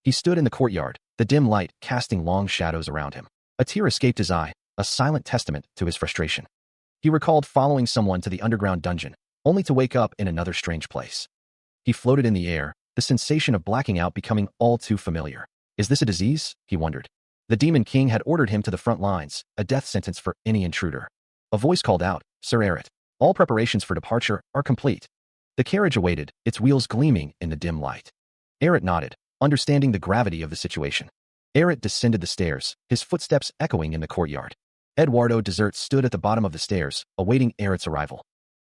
He stood in the courtyard, the dim light casting long shadows around him. A tear escaped his eye, a silent testament to his frustration. He recalled following someone to the underground dungeon, only to wake up in another strange place. He floated in the air, the sensation of blacking out becoming all too familiar. Is this a disease? He wondered. The Demon King had ordered him to the front lines, a death sentence for any intruder. A voice called out, "Sir Eric, all preparations for departure are complete." The carriage awaited, its wheels gleaming in the dim light. Eric nodded, understanding the gravity of the situation. Eric descended the stairs, his footsteps echoing in the courtyard. Eduardo Desert stood at the bottom of the stairs, awaiting Eric's arrival.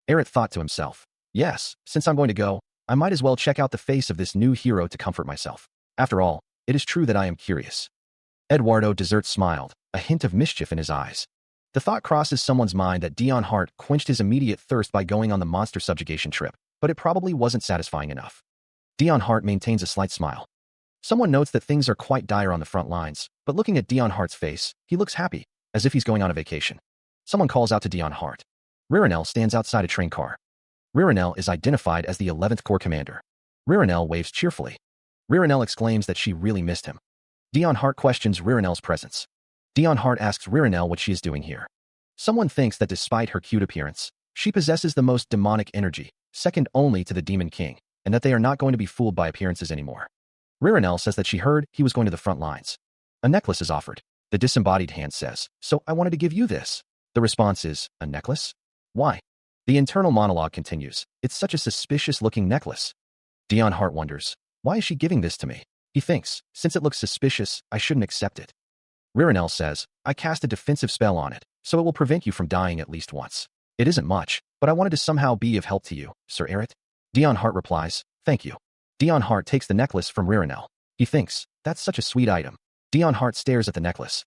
Eric thought to himself, yes, since I'm going to go, I might as well check out the face of this new hero to comfort myself. After all, it is true that I am curious. Eduardo Desert smiled, a hint of mischief in his eyes. The thought crosses someone's mind that Dion Hart quenched his immediate thirst by going on the monster subjugation trip, but it probably wasn't satisfying enough. Dion Hart maintains a slight smile. Someone notes that things are quite dire on the front lines, but looking at Dion Hart's face, he looks happy, as if he's going on a vacation. Someone calls out to Dion Hart. Ririnel stands outside a train car. Ririnel is identified as the 11th Corps commander. Ririnel waves cheerfully. Ririnel exclaims that she really missed him. Dion Hart questions Ririnel's presence. Dion Hart asks Ririnel what she is doing here. Someone thinks that despite her cute appearance, she possesses the most demonic energy, second only to the Demon King, and that they are not going to be fooled by appearances anymore. Ririnel says that she heard he was going to the front lines. A necklace is offered. The disembodied hand says, "So I wanted to give you this." The response is, "A necklace? Why?" The internal monologue continues. "It's such a suspicious-looking necklace." Dion Hart wonders, "Why is she giving this to me?" He thinks, "Since it looks suspicious, I shouldn't accept it." Ririnel says, "I cast a defensive spell on it, so it will prevent you from dying at least once. It isn't much, but I wanted to somehow be of help to you, Sir Eric." Dion Hart replies, "Thank you." Dion Hart takes the necklace from Ririnel. He thinks, "That's such a sweet item." Dion Hart stares at the necklace.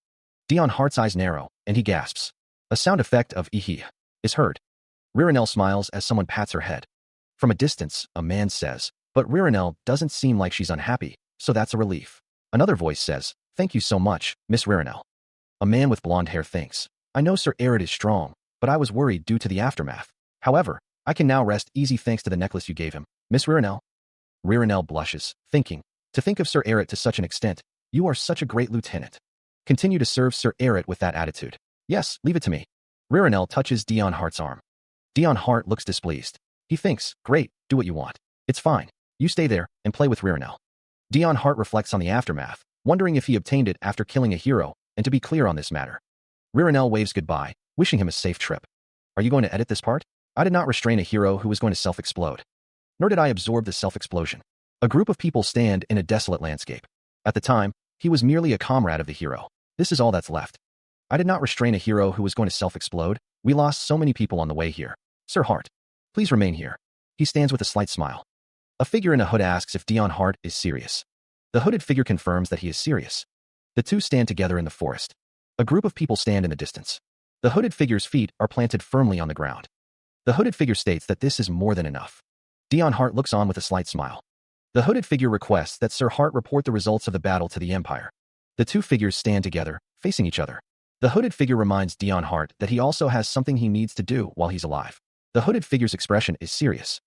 Dion Hart's eyes narrow, and he gasps. A sound effect of "ee" is heard. Ririnel smiles as someone pats her head. From a distance, a man says, "But Ririnel doesn't seem like she's unhappy, so that's a relief." Another voice says, "Thank you so much, Miss Ririnel." A man with blonde hair thinks, "I know Sir Eric is strong, but I was worried due to the aftermath. However, I can now rest easy thanks to the necklace you gave him, Miss Ririnel." Ririnel blushes, thinking, "To think of Sir Eric to such an extent, you are such a great lieutenant. Continue to serve Sir Eric with that attitude." "Yes, leave it to me." Ririnel touches Dion Hart's arm. Dion Hart looks displeased. He thinks, "Great, do what you want. It's fine. You stay there and play with Ririnel." Dion Hart reflects on the aftermath, wondering if he obtained it after killing a hero and to be clear on this matter. Ririnel waves goodbye, wishing him a safe trip. Are you going to edit this part? I did not restrain a hero who was going to self-explode. Nor did I absorb the self-explosion. A group of people stand in a desolate landscape. At the time, he was merely a comrade of the hero. This is all that's left. I did not restrain a hero who was going to self-explode. We lost so many people on the way here. Sir Hart, please remain here. He stands with a slight smile. A figure in a hood asks if Dion Hart is serious. The hooded figure confirms that he is serious. The two stand together in the forest. A group of people stand in the distance. The hooded figure's feet are planted firmly on the ground. The hooded figure states that this is more than enough. Dion Hart looks on with a slight smile. The hooded figure requests that Sir Hart report the results of the battle to the Empire. The two figures stand together, facing each other. The hooded figure reminds Dion Hart that he also has something he needs to do while he's alive. The hooded figure's expression is serious.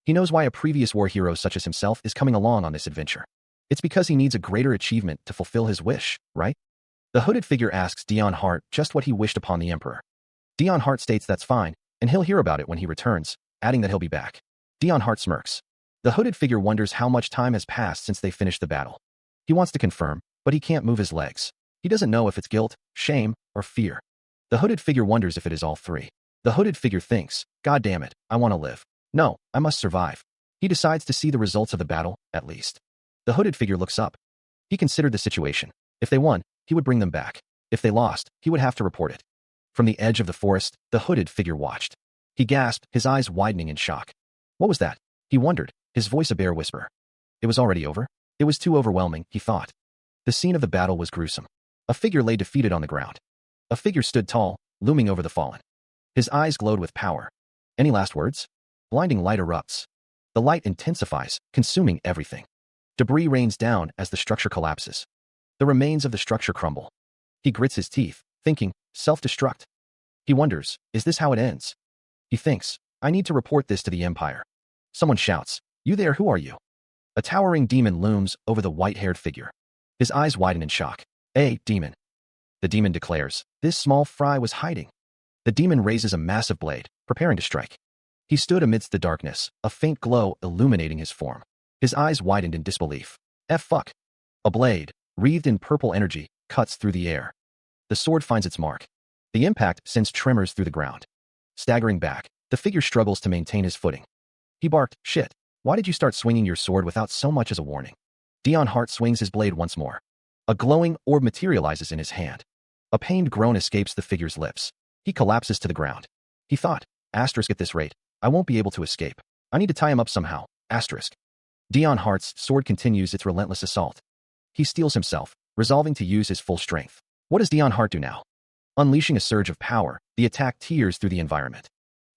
He knows why a previous war hero such as himself is coming along on this adventure. It's because he needs a greater achievement to fulfill his wish, right? The hooded figure asks Dion Hart just what he wished upon the Emperor. Dion Hart states that's fine, and he'll hear about it when he returns, adding that he'll be back. Dion Hart smirks. The hooded figure wonders how much time has passed since they finished the battle. He wants to confirm, but he can't move his legs. He doesn't know if it's guilt, shame, or fear. The hooded figure wonders if it is all three. The hooded figure thinks, God damn it, I want to live. No, I must survive. He decides to see the results of the battle, at least. The hooded figure looks up. He considered the situation. If they won, he would bring them back. If they lost, he would have to report it. From the edge of the forest, the hooded figure watched. He gasped, his eyes widening in shock. What was that? He wondered, his voice a bare whisper. It was already over? It was too overwhelming, he thought. The scene of the battle was gruesome. A figure lay defeated on the ground. A figure stood tall, looming over the fallen. His eyes glowed with power. Any last words? Blinding light erupts. The light intensifies, consuming everything. Debris rains down as the structure collapses. The remains of the structure crumble. He grits his teeth, thinking, self-destruct. He wonders, is this how it ends? He thinks, I need to report this to the Empire. Someone shouts, you there, who are you? A towering demon looms over the white-haired figure. His eyes widen in shock. Demon. The demon declares, this small fry was hiding. The demon raises a massive blade, preparing to strike. He stood amidst the darkness, a faint glow illuminating his form. His eyes widened in disbelief. Fuck. A blade, wreathed in purple energy, cuts through the air. The sword finds its mark. The impact sends tremors through the ground. Staggering back, the figure struggles to maintain his footing. He barked, shit, why did you start swinging your sword without so much as a warning? Dion Hart swings his blade once more. A glowing orb materializes in his hand. A pained groan escapes the figure's lips. He collapses to the ground. He thought, asterisk, at this rate, I won't be able to escape. I need to tie him up somehow, asterisk. Dion Hart's sword continues its relentless assault. He steels himself, resolving to use his full strength. What does Dion Hart do now? Unleashing a surge of power, the attack tears through the environment.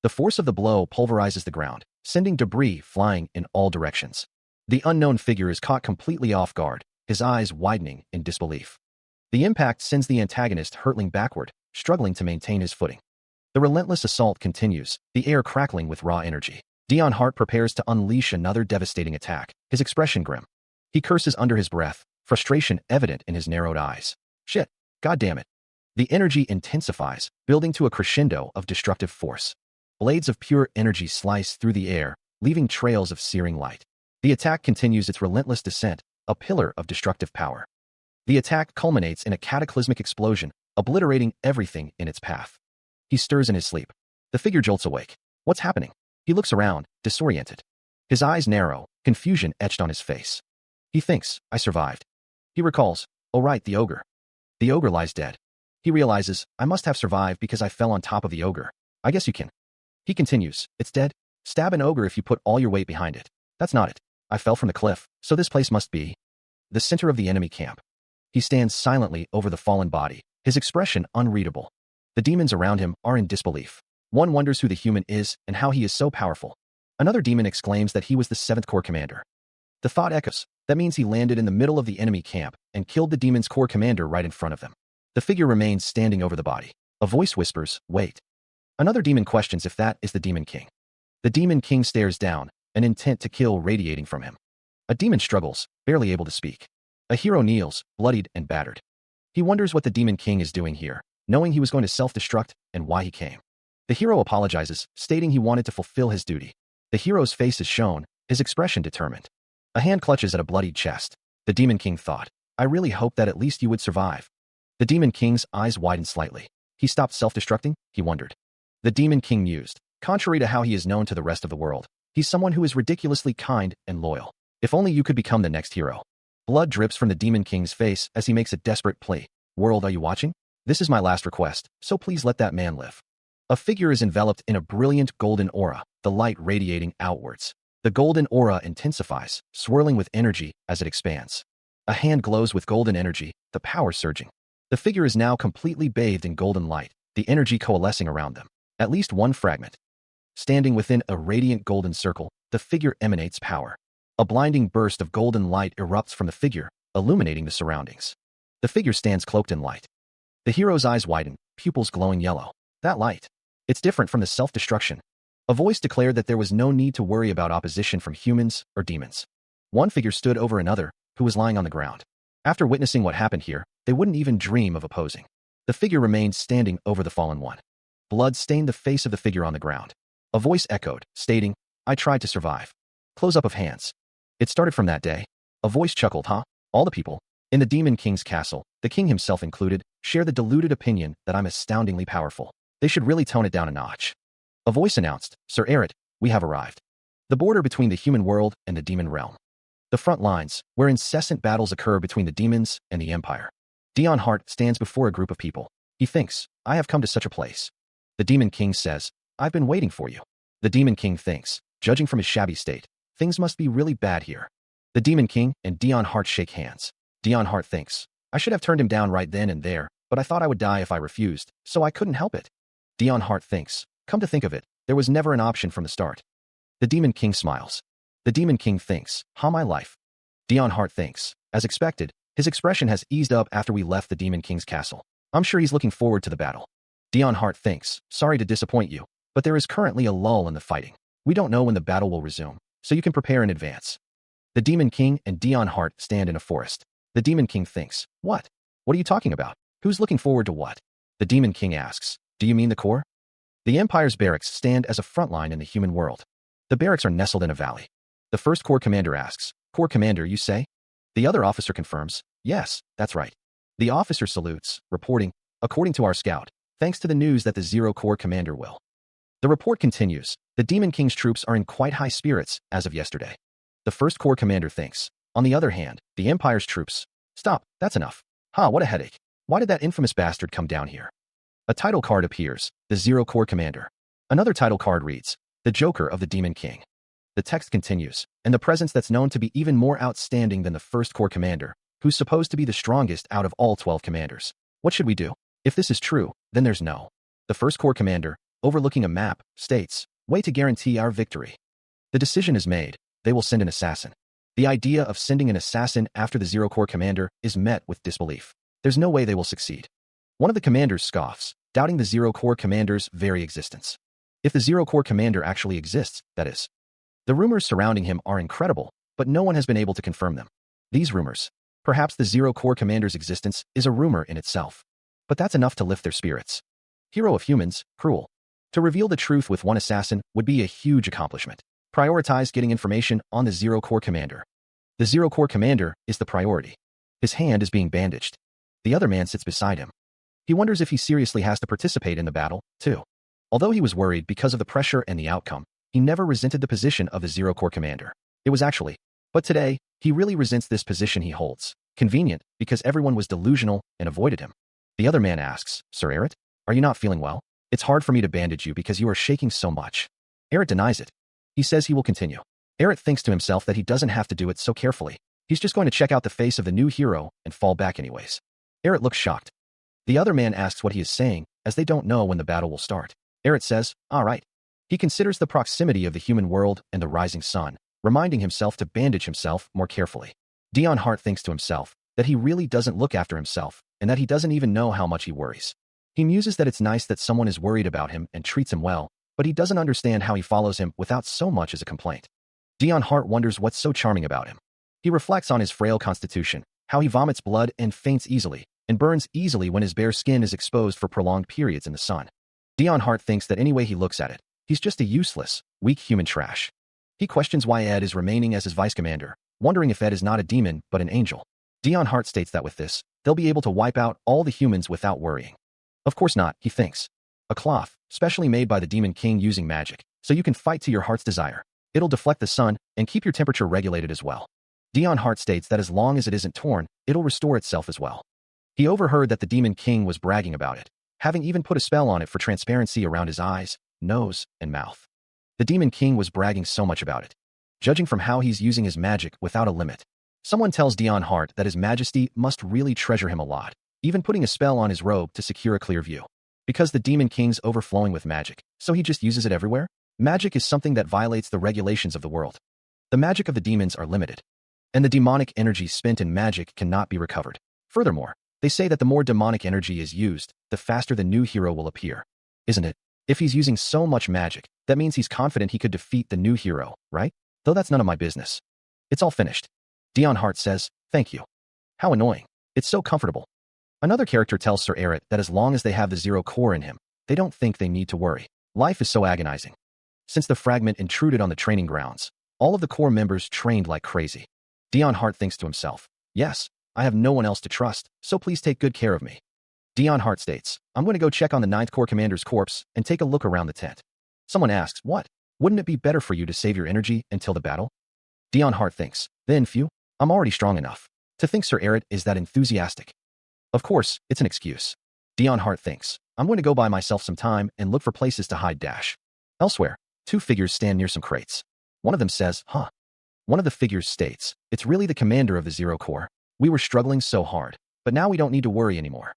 The force of the blow pulverizes the ground, sending debris flying in all directions. The unknown figure is caught completely off guard, his eyes widening in disbelief. The impact sends the antagonist hurtling backward, struggling to maintain his footing. The relentless assault continues, the air crackling with raw energy. Dion Hart prepares to unleash another devastating attack, his expression grim. He curses under his breath, frustration evident in his narrowed eyes. Shit, god damn it. The energy intensifies, building to a crescendo of destructive force. Blades of pure energy slice through the air, leaving trails of searing light. The attack continues its relentless descent, a pillar of destructive power. The attack culminates in a cataclysmic explosion, obliterating everything in its path. He stirs in his sleep. The figure jolts awake. What's happening? He looks around, disoriented. His eyes narrow, confusion etched on his face. He thinks, I survived. He recalls, oh right, the ogre. The ogre lies dead. He realizes, I must have survived because I fell on top of the ogre. I guess you can. He continues, it's dead? Stab an ogre if you put all your weight behind it. That's not it. I fell from the cliff, so this place must be the center of the enemy camp. He stands silently over the fallen body, his expression unreadable. The demons around him are in disbelief. One wonders who the human is and how he is so powerful. Another demon exclaims that he was the 7th Corps commander. The thought echoes, that means he landed in the middle of the enemy camp and killed the demon's corps commander right in front of them. The figure remains standing over the body. A voice whispers, wait. Another demon questions if that is the Demon King. The Demon King stares down, an intent to kill radiating from him. A demon struggles, barely able to speak. A hero kneels, bloodied and battered. He wonders what the Demon King is doing here, knowing he was going to self-destruct and why he came. The hero apologizes, stating he wanted to fulfill his duty. The hero's face is shown, his expression determined. A hand clutches at a bloodied chest. The Demon King thought, I really hoped that at least you would survive. The Demon King's eyes widened slightly. He stopped self-destructing, he wondered. The Demon King mused. Contrary to how he is known to the rest of the world, he's someone who is ridiculously kind and loyal. If only you could become the next hero. Blood drips from the Demon King's face as he makes a desperate plea. World, are you watching? This is my last request, so please let that man live. A figure is enveloped in a brilliant golden aura, the light radiating outwards. The golden aura intensifies, swirling with energy as it expands. A hand glows with golden energy, the power surging. The figure is now completely bathed in golden light, the energy coalescing around them. At least one fragment. Standing within a radiant golden circle, the figure emanates power. A blinding burst of golden light erupts from the figure, illuminating the surroundings. The figure stands cloaked in light. The hero's eyes widen, pupils glowing yellow. That light. It's different from the self-destruction. A voice declared that there was no need to worry about opposition from humans or demons. One figure stood over another, who was lying on the ground. After witnessing what happened here, they wouldn't even dream of opposing. The figure remained standing over the fallen one. Blood stained the face of the figure on the ground. A voice echoed, stating, I tried to survive. Close-up of hands. It started from that day. A voice chuckled, huh? All the people in the Demon King's castle, the king himself included, share the deluded opinion that I'm astoundingly powerful. They should really tone it down a notch. A voice announced, Sir Eret, we have arrived. The border between the human world and the demon realm. The front lines, where incessant battles occur between the demons and the Empire. Dion Hart stands before a group of people. He thinks, I have come to such a place. The Demon King says, I've been waiting for you. The Demon King thinks, judging from his shabby state, things must be really bad here. The Demon King and Dion Hart shake hands. Dion Hart thinks, I should have turned him down right then and there, but I thought I would die if I refused, so I couldn't help it. Dion Hart thinks, come to think of it, there was never an option from the start. The Demon King smiles. The Demon King thinks, my life. Dion Hart thinks, as expected, his expression has eased up after we left the Demon King's castle. I'm sure he's looking forward to the battle. Dion Hart thinks, sorry to disappoint you, but there is currently a lull in the fighting. We don't know when the battle will resume, so you can prepare in advance. The Demon King and Dion Hart stand in a forest. The Demon King thinks, what? What are you talking about? Who's looking forward to what? The Demon King asks, do you mean the core? The Empire's barracks stand as a front line in the human world. The barracks are nestled in a valley. The first Corps Commander asks, Corps Commander, you say? The other officer confirms, yes, that's right. The officer salutes, reporting, according to our scout, thanks to the news that the Zero Corps Commander will. The report continues, the Demon King's troops are in quite high spirits as of yesterday. The first Corps Commander thinks, on the other hand, the Empire's troops, stop, that's enough. What a headache. Why did that infamous bastard come down here? A title card appears, the Zero Corps Commander. Another title card reads, the Joker of the Demon King. The text continues, and the presence that's known to be even more outstanding than the first Corps Commander, who's supposed to be the strongest out of all 12 commanders. What should we do? If this is true, then there's no. The first Corps Commander, overlooking a map, states, way to guarantee our victory. The decision is made, they will send an assassin. The idea of sending an assassin after the Zero Corps Commander is met with disbelief. There's no way they will succeed. One of the commanders scoffs, doubting the Zero Corps Commander's very existence. If the Zero Corps Commander actually exists, that is. The rumors surrounding him are incredible, but no one has been able to confirm them. These rumors, perhaps the Zero Corps Commander's existence is a rumor in itself. But that's enough to lift their spirits. Hero of humans, cruel. To reveal the truth with one assassin would be a huge accomplishment. Prioritize getting information on the Zero Corps Commander. The Zero Corps Commander is the priority. His hand is being bandaged. The other man sits beside him. He wonders if he seriously has to participate in the battle, too. Although he was worried because of the pressure and the outcome, he never resented the position of the Zero Corps Commander. It was actually. But today, he really resents this position he holds. Convenient, because everyone was delusional and avoided him. The other man asks, Sir Eret, are you not feeling well? It's hard for me to bandage you because you are shaking so much. Eret denies it. He says he will continue. Eret thinks to himself that he doesn't have to do it so carefully. He's just going to check out the face of the new hero and fall back anyways. Eret looks shocked. The other man asks what he is saying, as they don't know when the battle will start. Eret says, all right. He considers the proximity of the human world and the rising sun, reminding himself to bandage himself more carefully. Dion Hart thinks to himself that he really doesn't look after himself and that he doesn't even know how much he worries. He muses that it's nice that someone is worried about him and treats him well, but he doesn't understand how he follows him without so much as a complaint. Dion Hart wonders what's so charming about him. He reflects on his frail constitution, how he vomits blood and faints easily, and burns easily when his bare skin is exposed for prolonged periods in the sun. Dion Hart thinks that any way he looks at it, he's just a useless, weak human trash. He questions why Ed is remaining as his vice commander, wondering if Ed is not a demon but an angel. Dion Hart states that with this, they'll be able to wipe out all the humans without worrying. Of course not, he thinks. A cloth, specially made by the Demon King using magic, so you can fight to your heart's desire. It'll deflect the sun and keep your temperature regulated as well. Dion Hart states that as long as it isn't torn, it'll restore itself as well. He overheard that the Demon King was bragging about it, having even put a spell on it for transparency around his eyes, nose, and mouth. The Demon King was bragging so much about it, judging from how he's using his magic without a limit. Someone tells Dion Hart that His Majesty must really treasure him a lot, even putting a spell on his robe to secure a clear view. Because the Demon King's overflowing with magic, so he just uses it everywhere? Magic is something that violates the regulations of the world. The magic of the demons are limited, and the demonic energy spent in magic cannot be recovered. Furthermore, they say that the more demonic energy is used, the faster the new hero will appear. Isn't it? If he's using so much magic, that means he's confident he could defeat the new hero, right? Though that's none of my business. It's all finished. Dion Hart says, thank you. How annoying. It's so comfortable. Another character tells Sir Eret that as long as they have the zero core in him, they don't think they need to worry. Life is so agonizing. Since the fragment intruded on the training grounds, all of the core members trained like crazy. Dion Hart thinks to himself, yes, I have no one else to trust, so please take good care of me. Dion Hart states, I'm going to go check on the 9th Corps Commander's corpse and take a look around the tent. Someone asks, what? Wouldn't it be better for you to save your energy until the battle? Dion Hart thinks, then phew, I'm already strong enough. To think Sir Eret is that enthusiastic. Of course, it's an excuse. Dion Hart thinks, I'm going to go buy myself some time and look for places to hide dash. Elsewhere, 2 figures stand near some crates. One of them says, huh. One of the figures states, it's really the commander of the Zero Corps. We were struggling so hard, but now we don't need to worry anymore.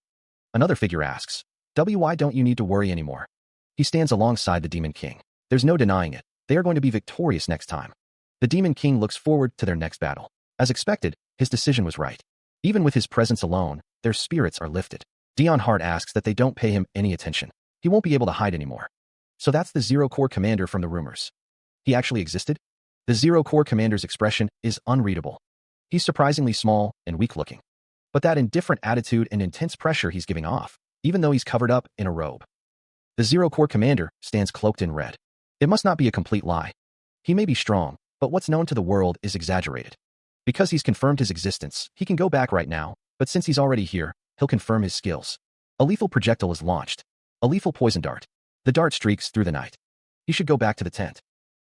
Another figure asks, why don't you need to worry anymore? He stands alongside the Demon King. There's no denying it. They are going to be victorious next time. The Demon King looks forward to their next battle. As expected, his decision was right. Even with his presence alone, their spirits are lifted. Dion Hart asks that they don't pay him any attention. He won't be able to hide anymore. So that's the Zero Corps commander from the rumors. He actually existed? The Zero Corps commander's expression is unreadable. He's surprisingly small and weak-looking. But that indifferent attitude and intense pressure he's giving off, even though he's covered up in a robe. The Zero Corps commander stands cloaked in red. It must not be a complete lie. He may be strong, but what's known to the world is exaggerated. Because he's confirmed his existence, he can go back right now, but since he's already here, he'll confirm his skills. A lethal projectile is launched. A lethal poison dart. The dart streaks through the night. He should go back to the tent.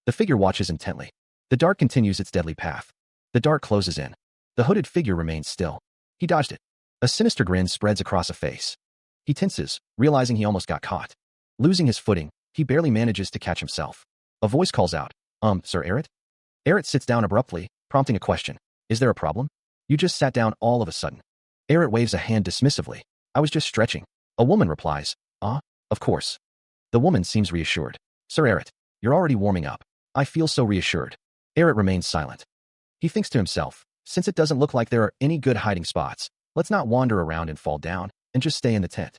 The figure watches intently. The dart continues its deadly path. The dart closes in. The hooded figure remains still. He dodged it. A sinister grin spreads across a face. He tenses, realizing he almost got caught. Losing his footing, he barely manages to catch himself. A voice calls out, Sir Eret? Eret sits down abruptly, prompting a question. Is there a problem? You just sat down all of a sudden. Eret waves a hand dismissively. I was just stretching. A woman replies, of course. The woman seems reassured. Sir Eret, you're already warming up. I feel so reassured. Eret remains silent. He thinks to himself, since it doesn't look like there are any good hiding spots, let's not wander around and fall down, and just stay in the tent.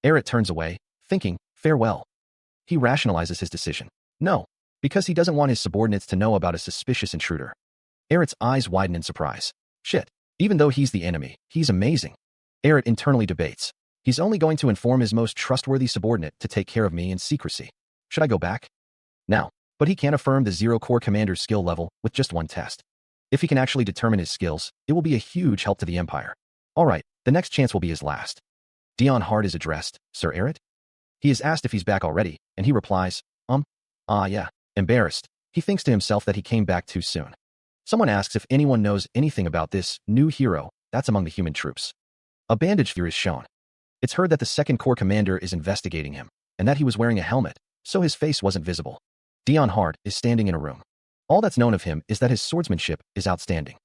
Eret turns away, thinking, farewell. He rationalizes his decision. No, because he doesn't want his subordinates to know about a suspicious intruder. Eret's eyes widen in surprise. Shit, even though he's the enemy, he's amazing. Eret internally debates. He's only going to inform his most trustworthy subordinate to take care of me in secrecy. Should I go back? Now, but he can't affirm the Zero Corps commander's skill level with just one test. If he can actually determine his skills, it will be a huge help to the Empire. Alright, the next chance will be his last. Dion Hart is addressed, Sir Eret? He is asked if he's back already, and he replies, yeah. Embarrassed, he thinks to himself that he came back too soon. Someone asks if anyone knows anything about this new hero that's among the human troops. A bandage figure is shown. It's heard that the 2nd Corps commander is investigating him, and that he was wearing a helmet, so his face wasn't visible. Dion Hart is standing in a room. All that's known of him is that his swordsmanship is outstanding.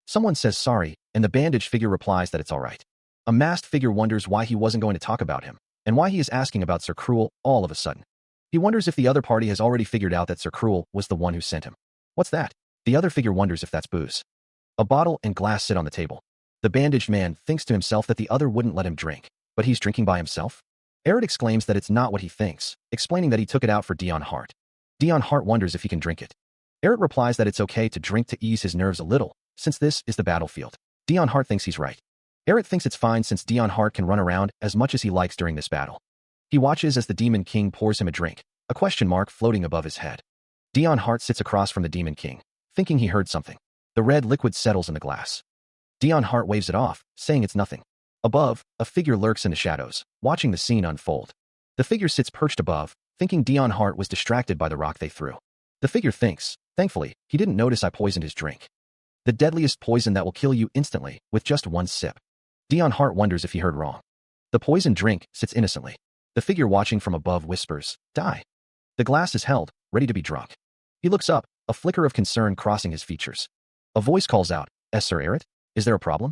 Someone says sorry, and the bandage figure replies that it's alright. A masked figure wonders why he wasn't going to talk about him, and why he is asking about Sir Cruel all of a sudden. He wonders if the other party has already figured out that Sir Cruel was the one who sent him. What's that? The other figure wonders if that's booze. A bottle and glass sit on the table. The bandaged man thinks to himself that the other wouldn't let him drink, but he's drinking by himself? Eret exclaims that it's not what he thinks, explaining that he took it out for Dion Hart. Dion Hart wonders if he can drink it. Eret replies that it's okay to drink to ease his nerves a little, since this is the battlefield. Dion Hart thinks he's right. Eret thinks it's fine since Dion Hart can run around as much as he likes during this battle. He watches as the Demon King pours him a drink, a question mark floating above his head. Dion Hart sits across from the Demon King, thinking he heard something. The red liquid settles in the glass. Dion Hart waves it off, saying it's nothing. Above, a figure lurks in the shadows, watching the scene unfold. The figure sits perched above, thinking Dion Hart was distracted by the rock they threw. The figure thinks, thankfully, he didn't notice I poisoned his drink. The deadliest poison that will kill you instantly, with just one sip. Dion Hart wonders if he heard wrong. The poisoned drink sits innocently. The figure watching from above whispers, "Die." The glass is held, ready to be drunk. He looks up, a flicker of concern crossing his features. A voice calls out, Sir Erit? Is there a problem?"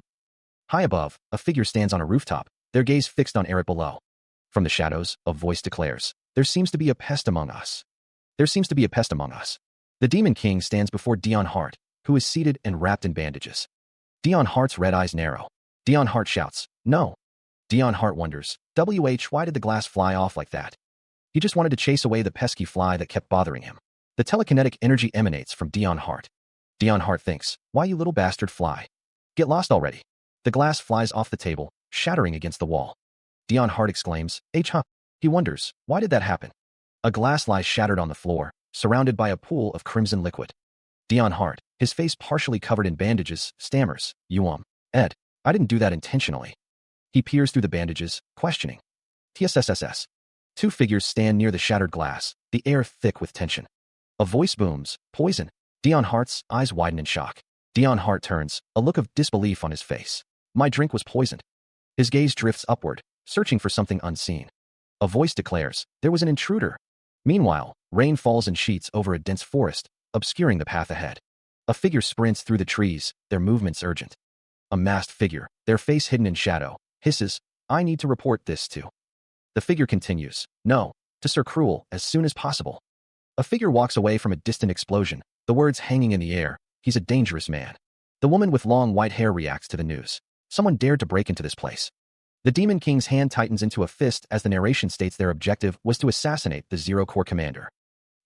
High above, a figure stands on a rooftop, their gaze fixed on Erit below. From the shadows, a voice declares, "There seems to be a pest among us. There seems to be a pest among us." The Demon King stands before Dion Hart, who is seated and wrapped in bandages. Dion Hart's red eyes narrow. Dion Hart shouts, "No." Dion Hart wonders, why did the glass fly off like that? He just wanted to chase away the pesky fly that kept bothering him. The telekinetic energy emanates from Dion Hart. Dion Hart thinks, "Why, you little bastard fly? Get lost already." The glass flies off the table, shattering against the wall. Dion Hart exclaims, Huh? He wonders, why did that happen? A glass lies shattered on the floor, surrounded by a pool of crimson liquid. Dion Hart, his face partially covered in bandages, stammers, Ed, I didn't do that intentionally." He peers through the bandages, questioning. TSSSS. Two figures stand near the shattered glass, the air thick with tension. A voice booms, "Poison." Dion Hart's eyes widen in shock. Dion Hart turns, a look of disbelief on his face. "My drink was poisoned." His gaze drifts upward, searching for something unseen. A voice declares, "There was an intruder." Meanwhile, rain falls in sheets over a dense forest, obscuring the path ahead. A figure sprints through the trees, their movements urgent. A masked figure, their face hidden in shadow, hisses, "I need to report this to." The figure continues, "No, to Sir Cruel, as soon as possible." A figure walks away from a distant explosion, the words hanging in the air, "He's a dangerous man." The woman with long white hair reacts to the news. Someone dared to break into this place. The Demon King's hand tightens into a fist as the narration states their objective was to assassinate the Zero Corps commander.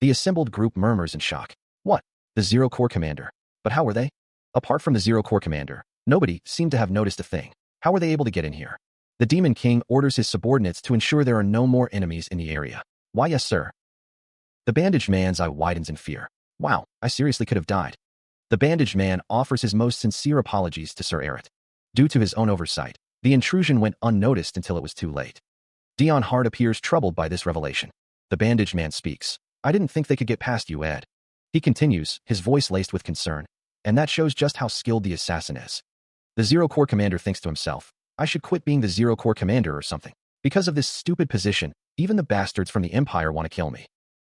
The assembled group murmurs in shock. What? The Zero Corps commander? But how were they? Apart from the Zero Corps commander, nobody seemed to have noticed a thing. How were they able to get in here? The Demon King orders his subordinates to ensure there are no more enemies in the area. "Why, yes, sir." The bandaged man's eye widens in fear. "Wow, I seriously could have died." The bandaged man offers his most sincere apologies to Sir Erit. Due to his own oversight, the intrusion went unnoticed until it was too late. Dion Hart appears troubled by this revelation. The bandaged man speaks, "I didn't think they could get past you, Ed." He continues, his voice laced with concern, "And that shows just how skilled the assassin is." The Zero Corps commander thinks to himself, "I should quit being the Zero Corps commander or something. Because of this stupid position, even the bastards from the Empire want to kill me."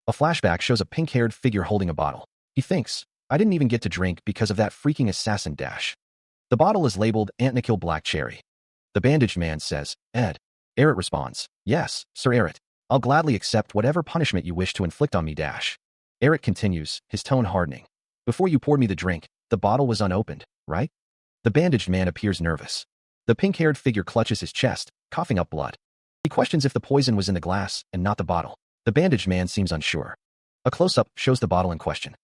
A flashback shows a pink-haired figure holding a bottle. He thinks, "I didn't even get to drink because of that freaking assassin dash." The bottle is labeled Antnichil Black Cherry. The bandaged man says, "Ed." Erit responds, "Yes, Sir Erit. I'll gladly accept whatever punishment you wish to inflict on me dash." Erit continues, his tone hardening. "Before you poured me the drink, the bottle was unopened, right?" The bandaged man appears nervous. The pink-haired figure clutches his chest, coughing up blood. He questions if the poison was in the glass and not the bottle. The bandaged man seems unsure. A close-up shows the bottle in question.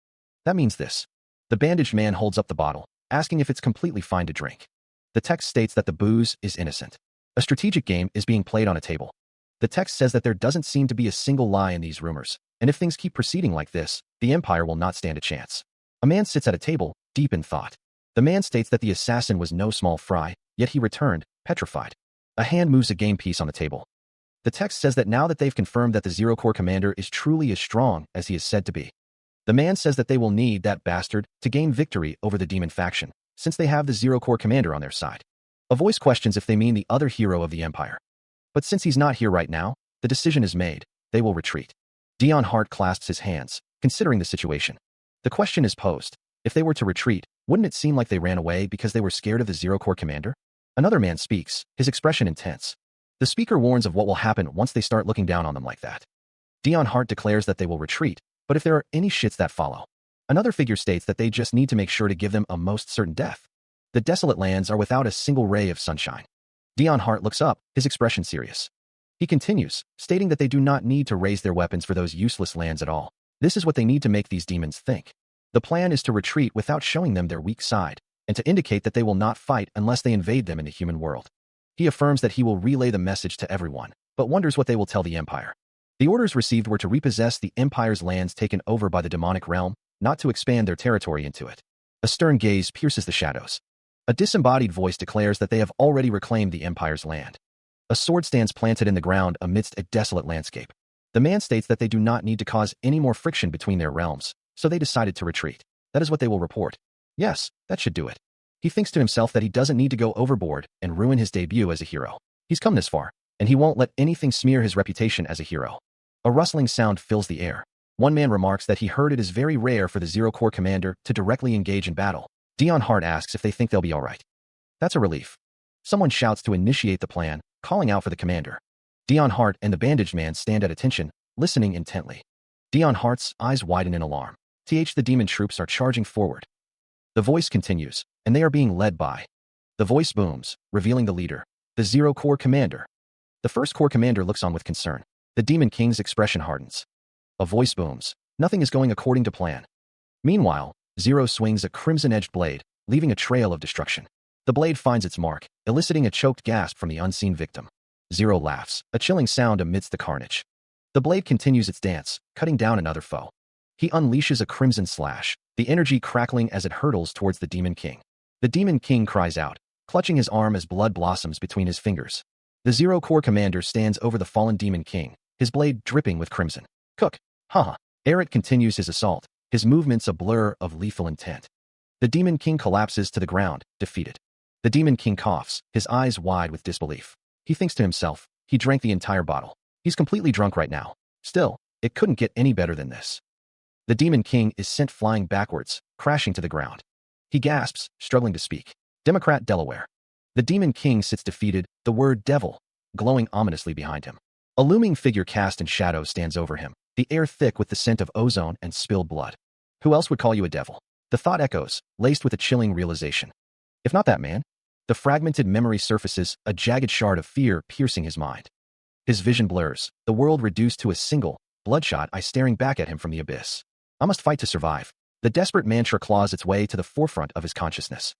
"That means this." The bandaged man holds up the bottle, asking if it's completely fine to drink. The text states that the booze is innocent. A strategic game is being played on a table. The text says that there doesn't seem to be a single lie in these rumors, and if things keep proceeding like this, the Empire will not stand a chance. A man sits at a table, deep in thought. The man states that the assassin was no small fry, yet he returned, petrified. A hand moves a game piece on the table. The text says that now that they've confirmed that the Zero Corps commander is truly as strong as he is said to be, the man says that they will need that bastard to gain victory over the demon faction, since they have the Zero Corps commander on their side. A voice questions if they mean the other hero of the Empire. But since he's not here right now, the decision is made. They will retreat. Dion Hart clasps his hands, considering the situation. The question is posed. If they were to retreat, wouldn't it seem like they ran away because they were scared of the Zero Corps commander? Another man speaks, his expression intense. The speaker warns of what will happen once they start looking down on them like that. Dion Hart declares that they will retreat, but if there are any shits that follow. Another figure states that they just need to make sure to give them a most certain death. The desolate lands are without a single ray of sunshine. Dion Hart looks up, his expression serious. He continues, stating that they do not need to raise their weapons for those useless lands at all. This is what they need to make these demons think. The plan is to retreat without showing them their weak side, and to indicate that they will not fight unless they invade them in the human world. He affirms that he will relay the message to everyone, but wonders what they will tell the Empire. The orders received were to repossess the Empire's lands taken over by the demonic realm, not to expand their territory into it. A stern gaze pierces the shadows. A disembodied voice declares that they have already reclaimed the Empire's land. A sword stands planted in the ground amidst a desolate landscape. The man states that they do not need to cause any more friction between their realms, so they decided to retreat. That is what they will report. Yes, that should do it. He thinks to himself that he doesn't need to go overboard and ruin his debut as a hero. He's come this far, and he won't let anything smear his reputation as a hero. A rustling sound fills the air. One man remarks that he heard it is very rare for the Zero Corps commander to directly engage in battle. Dion Hart asks if they think they'll be all right. That's a relief. Someone shouts to initiate the plan, calling out for the commander. Dion Hart and the bandaged man stand at attention, listening intently. Dion Hart's eyes widen in alarm. The demon troops are charging forward. The voice continues, and they are being led by. The voice booms, revealing the leader, the Zero Corps commander. The First Corps commander looks on with concern. The Demon King's expression hardens. A voice booms. Nothing is going according to plan. Meanwhile, Zero swings a crimson-edged blade, leaving a trail of destruction. The blade finds its mark, eliciting a choked gasp from the unseen victim. Zero laughs, a chilling sound amidst the carnage. The blade continues its dance, cutting down another foe. He unleashes a crimson slash, the energy crackling as it hurtles towards the Demon King. The Demon King cries out, clutching his arm as blood blossoms between his fingers. The Zero Corps commander stands over the fallen Demon King, his blade dripping with crimson. Cook! Haha! Eret continues his assault, his movements a blur of lethal intent. The Demon King collapses to the ground, defeated. The Demon King coughs, his eyes wide with disbelief. He thinks to himself, he drank the entire bottle. He's completely drunk right now. Still, it couldn't get any better than this. The Demon King is sent flying backwards, crashing to the ground. He gasps, struggling to speak. Democrat Delaware. The Demon King sits defeated, the word devil glowing ominously behind him. A looming figure cast in shadow stands over him, the air thick with the scent of ozone and spilled blood. Who else would call you a devil? The thought echoes, laced with a chilling realization. If not that man? The fragmented memory surfaces, a jagged shard of fear piercing his mind. His vision blurs, the world reduced to a single, bloodshot eye staring back at him from the abyss. I must fight to survive. The desperate mantra claws its way to the forefront of his consciousness.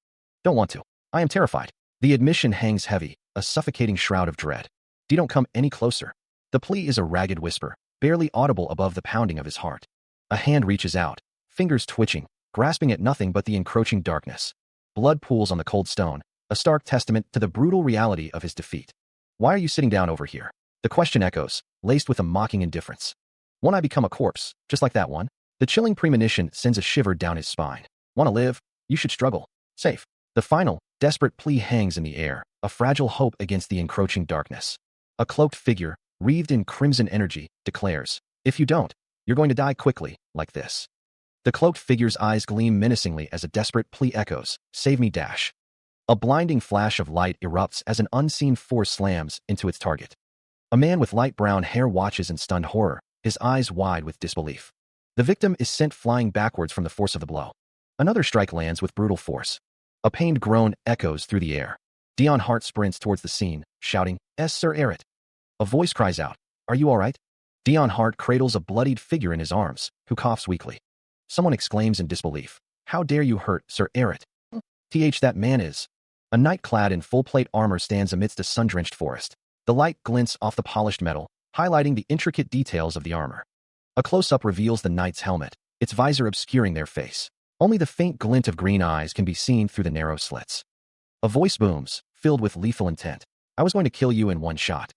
Don't want to. I am terrified. The admission hangs heavy, a suffocating shroud of dread. Don't come any closer. The plea is a ragged whisper, barely audible above the pounding of his heart. A hand reaches out, fingers twitching, grasping at nothing but the encroaching darkness. Blood pools on the cold stone, a stark testament to the brutal reality of his defeat. Why are you sitting down over here? The question echoes, laced with a mocking indifference. Won't I become a corpse, just like that one? The chilling premonition sends a shiver down his spine. Want to live? You should struggle. Safe. The final, desperate plea hangs in the air, a fragile hope against the encroaching darkness. A cloaked figure, wreathed in crimson energy, declares, if you don't, you're going to die quickly, like this. The cloaked figure's eyes gleam menacingly as a desperate plea echoes, save me dash. A blinding flash of light erupts as an unseen force slams into its target. A man with light brown hair watches in stunned horror, his eyes wide with disbelief. The victim is sent flying backwards from the force of the blow. Another strike lands with brutal force. A pained groan echoes through the air. Dion Hart sprints towards the scene, shouting, Sir Eret. A voice cries out, are you all right? Dion Hart cradles a bloodied figure in his arms, who coughs weakly. Someone exclaims in disbelief, how dare you hurt Sir Eret? That man is. A knight clad in full-plate armor stands amidst a sun-drenched forest. The light glints off the polished metal, highlighting the intricate details of the armor. A close-up reveals the knight's helmet, its visor obscuring their face. Only the faint glint of green eyes can be seen through the narrow slits. A voice booms, filled with lethal intent. I was going to kill you in one shot.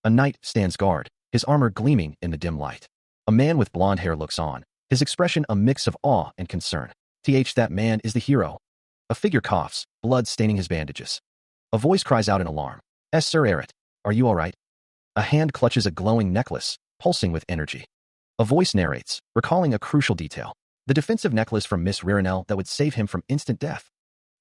A knight stands guard, his armor gleaming in the dim light. A man with blonde hair looks on, his expression a mix of awe and concern. That man is the hero. A figure coughs, blood staining his bandages. A voice cries out in alarm. Sir Eret, are you all right? A hand clutches a glowing necklace, pulsing with energy. A voice narrates, recalling a crucial detail. The defensive necklace from Miss Ririnel that would save him from instant death.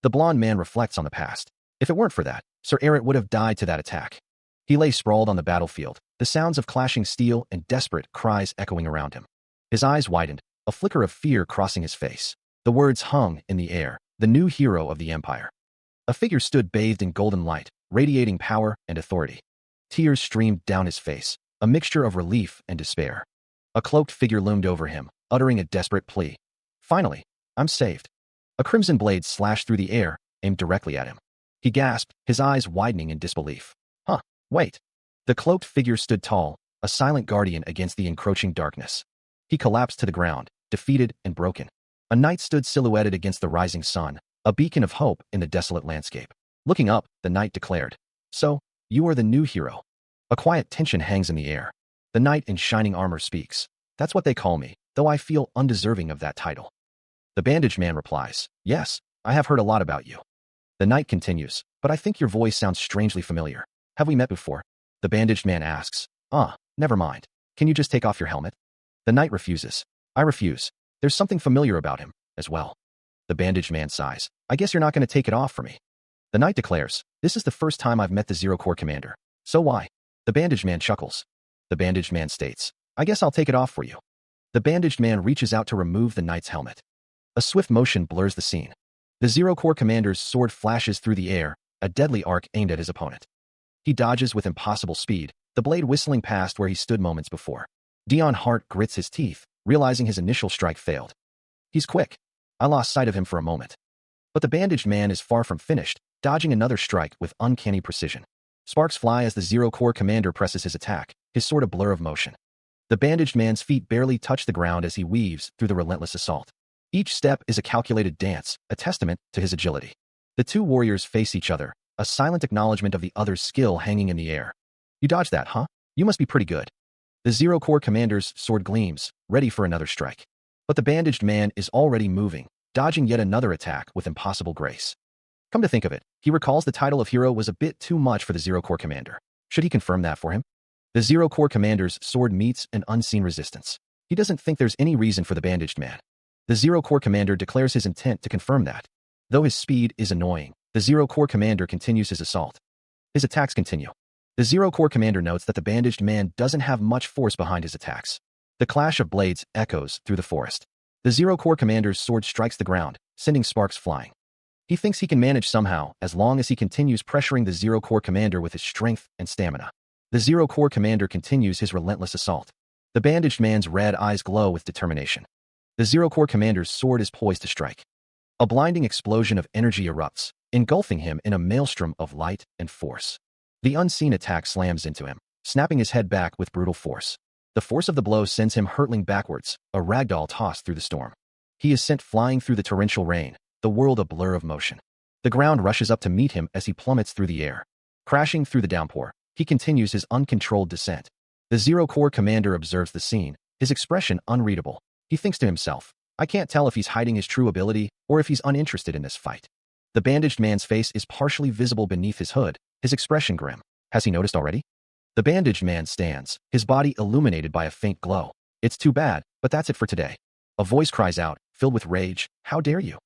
The blonde man reflects on the past. If it weren't for that, Sir Eret would have died to that attack. He lay sprawled on the battlefield, the sounds of clashing steel and desperate cries echoing around him. His eyes widened, a flicker of fear crossing his face. The words hung in the air, the new hero of the Empire. A figure stood bathed in golden light, radiating power and authority. Tears streamed down his face, a mixture of relief and despair. A cloaked figure loomed over him, uttering a desperate plea. Finally, I'm saved. A crimson blade slashed through the air, aimed directly at him. He gasped, his eyes widening in disbelief. Wait. The cloaked figure stood tall, a silent guardian against the encroaching darkness. He collapsed to the ground, defeated and broken. A knight stood silhouetted against the rising sun, a beacon of hope in the desolate landscape. Looking up, the knight declared, "So, you are the new hero." A quiet tension hangs in the air. The knight in shining armor speaks. "That's what they call me, though I feel undeserving of that title." The bandaged man replies, "Yes, I have heard a lot about you." The knight continues, "But I think your voice sounds strangely familiar. Have we met before?" The bandaged man asks, Never mind. Can you just take off your helmet?" The knight refuses. "I refuse. There's something familiar about him, as well." The bandaged man sighs. "I guess you're not going to take it off for me." The knight declares, "This is the first time I've met the Zero Corps commander. So why?" The bandaged man chuckles. The bandaged man states, "I guess I'll take it off for you." The bandaged man reaches out to remove the knight's helmet. A swift motion blurs the scene. The Zero Corps commander's sword flashes through the air, a deadly arc aimed at his opponent. He dodges with impossible speed, the blade whistling past where he stood moments before. Dion Hart grits his teeth, realizing his initial strike failed. He's quick. I lost sight of him for a moment. But the bandaged man is far from finished, dodging another strike with uncanny precision. Sparks fly as the Zero Corps commander presses his attack, his sword a blur of motion. The bandaged man's feet barely touch the ground as he weaves through the relentless assault. Each step is a calculated dance, a testament to his agility. The two warriors face each other, a silent acknowledgement of the other's skill hanging in the air. "You dodged that, huh? You must be pretty good." The Zero Corps commander's sword gleams, ready for another strike. But the bandaged man is already moving, dodging yet another attack with impossible grace. Come to think of it, he recalls the title of hero was a bit too much for the Zero Corps commander. Should he confirm that for him? The Zero Corps commander's sword meets an unseen resistance. He doesn't think there's any reason for the bandaged man. The Zero Corps commander declares his intent to confirm that. Though his speed is annoying, the Zero Corps commander continues his assault. His attacks continue. The Zero Corps commander notes that the bandaged man doesn't have much force behind his attacks. The clash of blades echoes through the forest. The Zero Corps commander's sword strikes the ground, sending sparks flying. He thinks he can manage somehow as long as he continues pressuring the Zero Corps commander with his strength and stamina. The Zero Corps commander continues his relentless assault. The bandaged man's red eyes glow with determination. The Zero Corps commander's sword is poised to strike. A blinding explosion of energy erupts, engulfing him in a maelstrom of light and force. The unseen attack slams into him, snapping his head back with brutal force. The force of the blow sends him hurtling backwards, a ragdoll tossed through the storm. He is sent flying through the torrential rain, the world a blur of motion. The ground rushes up to meet him as he plummets through the air. Crashing through the downpour, he continues his uncontrolled descent. The Zero Corps commander observes the scene, his expression unreadable. He thinks to himself, "I can't tell if he's hiding his true ability or if he's uninterested in this fight." The bandaged man's face is partially visible beneath his hood, his expression grim. Has he noticed already? The bandaged man stands, his body illuminated by a faint glow. "It's too bad, but that's it for today." A voice cries out, filled with rage, "How dare you?"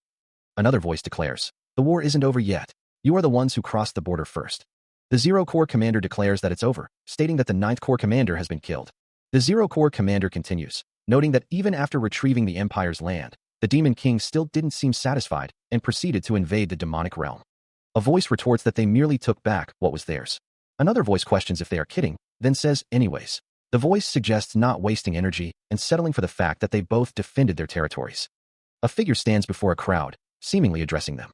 Another voice declares, "The war isn't over yet. You are the ones who crossed the border first." The Zero Corps commander declares that it's over, stating that the Ninth Corps commander has been killed. The Zero Corps commander continues, noting that even after retrieving the Empire's land, the Demon King still didn't seem satisfied and proceeded to invade the demonic realm. A voice retorts that they merely took back what was theirs. Another voice questions if they are kidding, then says, "Anyways." The voice suggests not wasting energy and settling for the fact that they both defended their territories. A figure stands before a crowd, seemingly addressing them.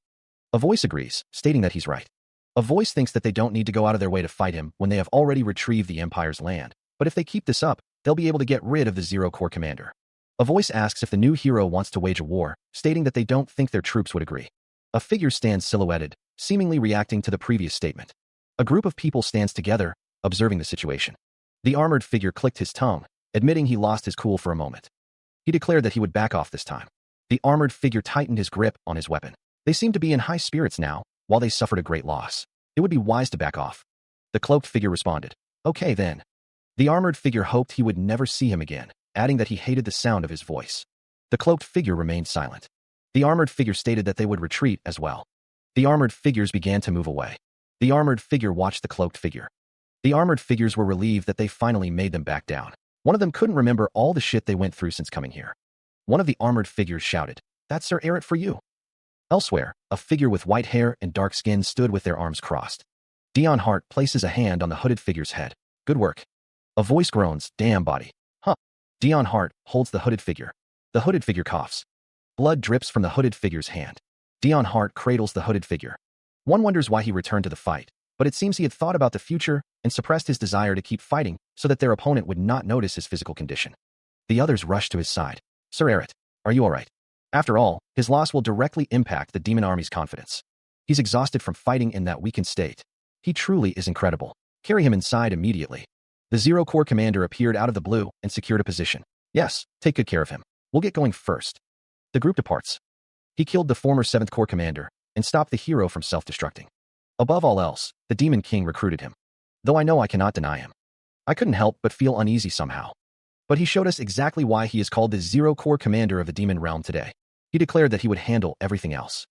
A voice agrees, stating that he's right. A voice thinks that they don't need to go out of their way to fight him when they have already retrieved the Empire's land, but if they keep this up, they'll be able to get rid of the Zero Corps commander. A voice asks if the new hero wants to wage a war, stating that they don't think their troops would agree. A figure stands silhouetted, seemingly reacting to the previous statement. A group of people stands together, observing the situation. The armored figure clicked his tongue, admitting he lost his cool for a moment. He declared that he would back off this time. The armored figure tightened his grip on his weapon. They seemed to be in high spirits now, while they suffered a great loss. It would be wise to back off. The cloaked figure responded, "Okay then." The armored figure hoped he would never see him again, adding that he hated the sound of his voice. The cloaked figure remained silent. The armored figure stated that they would retreat as well. The armored figures began to move away. The armored figure watched the cloaked figure. The armored figures were relieved that they finally made them back down. One of them couldn't remember all the shit they went through since coming here. One of the armored figures shouted, "That's Sir Eret for you." Elsewhere, a figure with white hair and dark skin stood with their arms crossed. Dion Hart places a hand on the hooded figure's head. "Good work." A voice groans, "Damn body." Huh. Dion Hart holds the hooded figure. The hooded figure coughs. Blood drips from the hooded figure's hand. Dion Hart cradles the hooded figure. One wonders why he returned to the fight, but it seems he had thought about the future and suppressed his desire to keep fighting so that their opponent would not notice his physical condition. The others rushed to his side. "Sir Eret, are you all right?" After all, his loss will directly impact the demon army's confidence. He's exhausted from fighting in that weakened state. He truly is incredible. Carry him inside immediately. The Zero Corps commander appeared out of the blue and secured a position. Yes, take good care of him. We'll get going first. The group departs. He killed the former 7th Corps commander and stopped the hero from self-destructing. Above all else, the Demon King recruited him. Though I know I cannot deny him. I couldn't help but feel uneasy somehow. But he showed us exactly why he is called the Zero Corps commander of the Demon Realm today. He declared that he would handle everything else.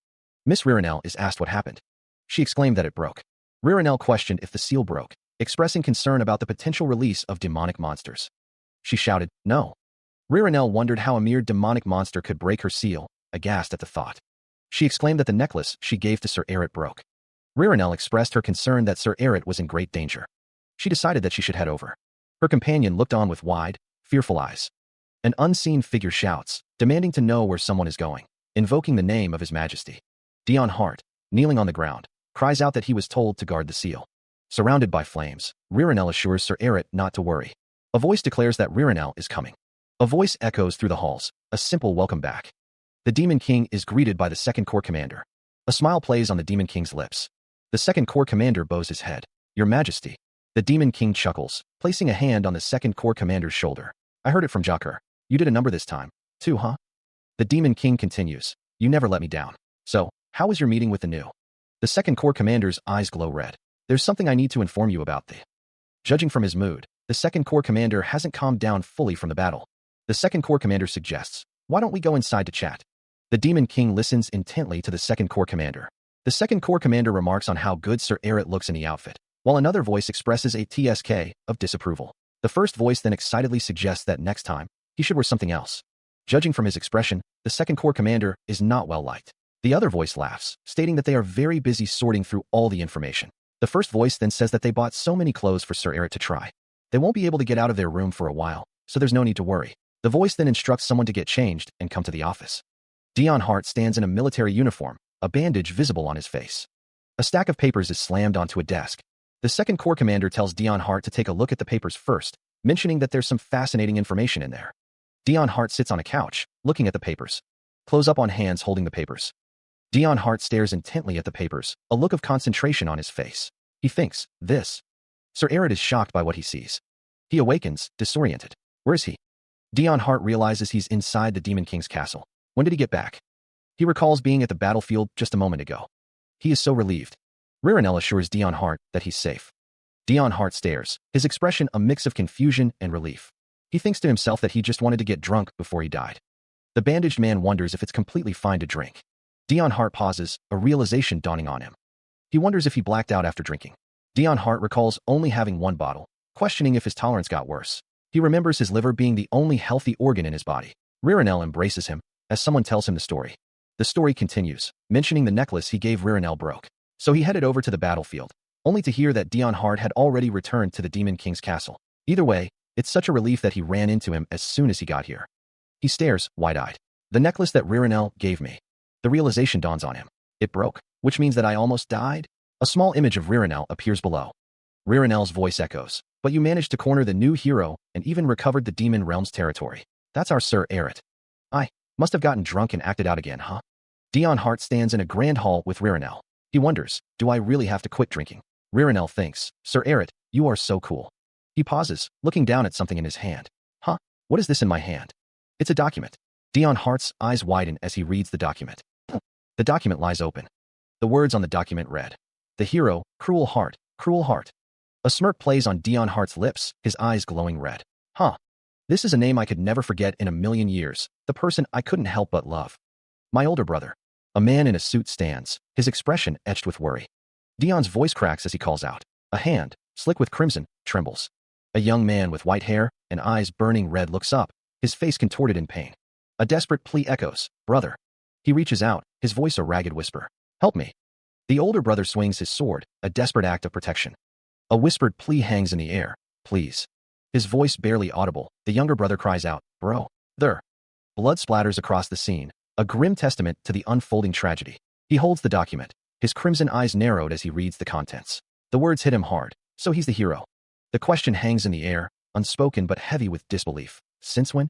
Miss Ririnel is asked what happened. She exclaimed that it broke. Ririnel questioned if the seal broke, expressing concern about the potential release of demonic monsters. She shouted, "No." Ririnel wondered how a mere demonic monster could break her seal, aghast at the thought. She exclaimed that the necklace she gave to Sir Eret broke. Ririnel expressed her concern that Sir Eret was in great danger. She decided that she should head over. Her companion looked on with wide, fearful eyes. An unseen figure shouts, demanding to know where someone is going, invoking the name of His Majesty. Dion Hart, kneeling on the ground, cries out that he was told to guard the seal. Surrounded by flames, Ririnel assures Sir Eret not to worry. A voice declares that Ririnel is coming. A voice echoes through the halls, a simple welcome back. The Demon King is greeted by the 2nd Corps commander. A smile plays on the Demon King's lips. The 2nd Corps commander bows his head. "Your Majesty." The Demon King chuckles, placing a hand on the 2nd Corps commander's shoulder. "I heard it from Jocker. You did a number this time, too, huh?" The Demon King continues. "You never let me down. So, how was your meeting with the new?" The 2nd Corps commander's eyes glow red. "There's something I need to inform you about. Judging from his mood, the 2nd Corps commander hasn't calmed down fully from the battle. The 2nd Corps commander suggests, "Why don't we go inside to chat?" The Demon King listens intently to the 2nd Corps commander. The 2nd Corps commander remarks on how good Sir Eret looks in the outfit, while another voice expresses a TSK of disapproval. The first voice then excitedly suggests that next time, he should wear something else. Judging from his expression, the 2nd Corps commander is not well liked. The other voice laughs, stating that they are very busy sorting through all the information. The first voice then says that they bought so many clothes for Sir Eret to try. They won't be able to get out of their room for a while, so there's no need to worry. The voice then instructs someone to get changed and come to the office. Dion Hart stands in a military uniform, a bandage visible on his face. A stack of papers is slammed onto a desk. The 2nd Corps commander tells Dion Hart to take a look at the papers first, mentioning that there's some fascinating information in there. Dion Hart sits on a couch, looking at the papers. Close up on hands holding the papers. Dion Hart stares intently at the papers, a look of concentration on his face. He thinks, this. Sir Eret is shocked by what he sees. He awakens, disoriented. Where is he? Dion Hart realizes he's inside the Demon King's castle. When did he get back? He recalls being at the battlefield just a moment ago. He is so relieved. Ririnel assures Dion Hart that he's safe. Dion Hart stares, his expression a mix of confusion and relief. He thinks to himself that he just wanted to get drunk before he died. The bandaged man wonders if it's completely fine to drink. Dion Hart pauses, a realization dawning on him. He wonders if he blacked out after drinking. Dion Hart recalls only having one bottle, questioning if his tolerance got worse. He remembers his liver being the only healthy organ in his body. Ririnel embraces him, as someone tells him the story. The story continues, mentioning the necklace he gave Ririnel broke. So he headed over to the battlefield, only to hear that Dion Hart had already returned to the Demon King's castle. Either way, it's such a relief that he ran into him as soon as he got here. He stares, wide-eyed. The necklace that Ririnel gave me. The realization dawns on him. It broke, which means that I almost died? A small image of Ririnel appears below. Ririnel's voice echoes. But you managed to corner the new hero and even recovered the Demon Realm's territory. That's our Sir Eret. I must have gotten drunk and acted out again, huh? Dion Hart stands in a grand hall with Ririnel. He wonders, do I really have to quit drinking? Ririnel thinks, Sir Eret, you are so cool. He pauses, looking down at something in his hand. Huh? What is this in my hand? It's a document. Dion Hart's eyes widen as he reads the document. The document lies open. The words on the document read, "The hero, cruel heart, cruel heart." A smirk plays on Dion Hart's lips, his eyes glowing red. Huh. This is a name I could never forget in a million years, the person I couldn't help but love. My older brother. A man in a suit stands, his expression etched with worry. Dion's voice cracks as he calls out. A hand, slick with crimson, trembles. A young man with white hair and eyes burning red looks up, his face contorted in pain. A desperate plea echoes, brother. He reaches out, his voice a ragged whisper. Help me. The older brother swings his sword, a desperate act of protection. A whispered plea hangs in the air. Please. His voice barely audible, the younger brother cries out, bro. There. Blood splatters across the scene, a grim testament to the unfolding tragedy. He holds the document, his crimson eyes narrowed as he reads the contents. The words hit him hard, so he's the hero. The question hangs in the air, unspoken but heavy with disbelief. Since when?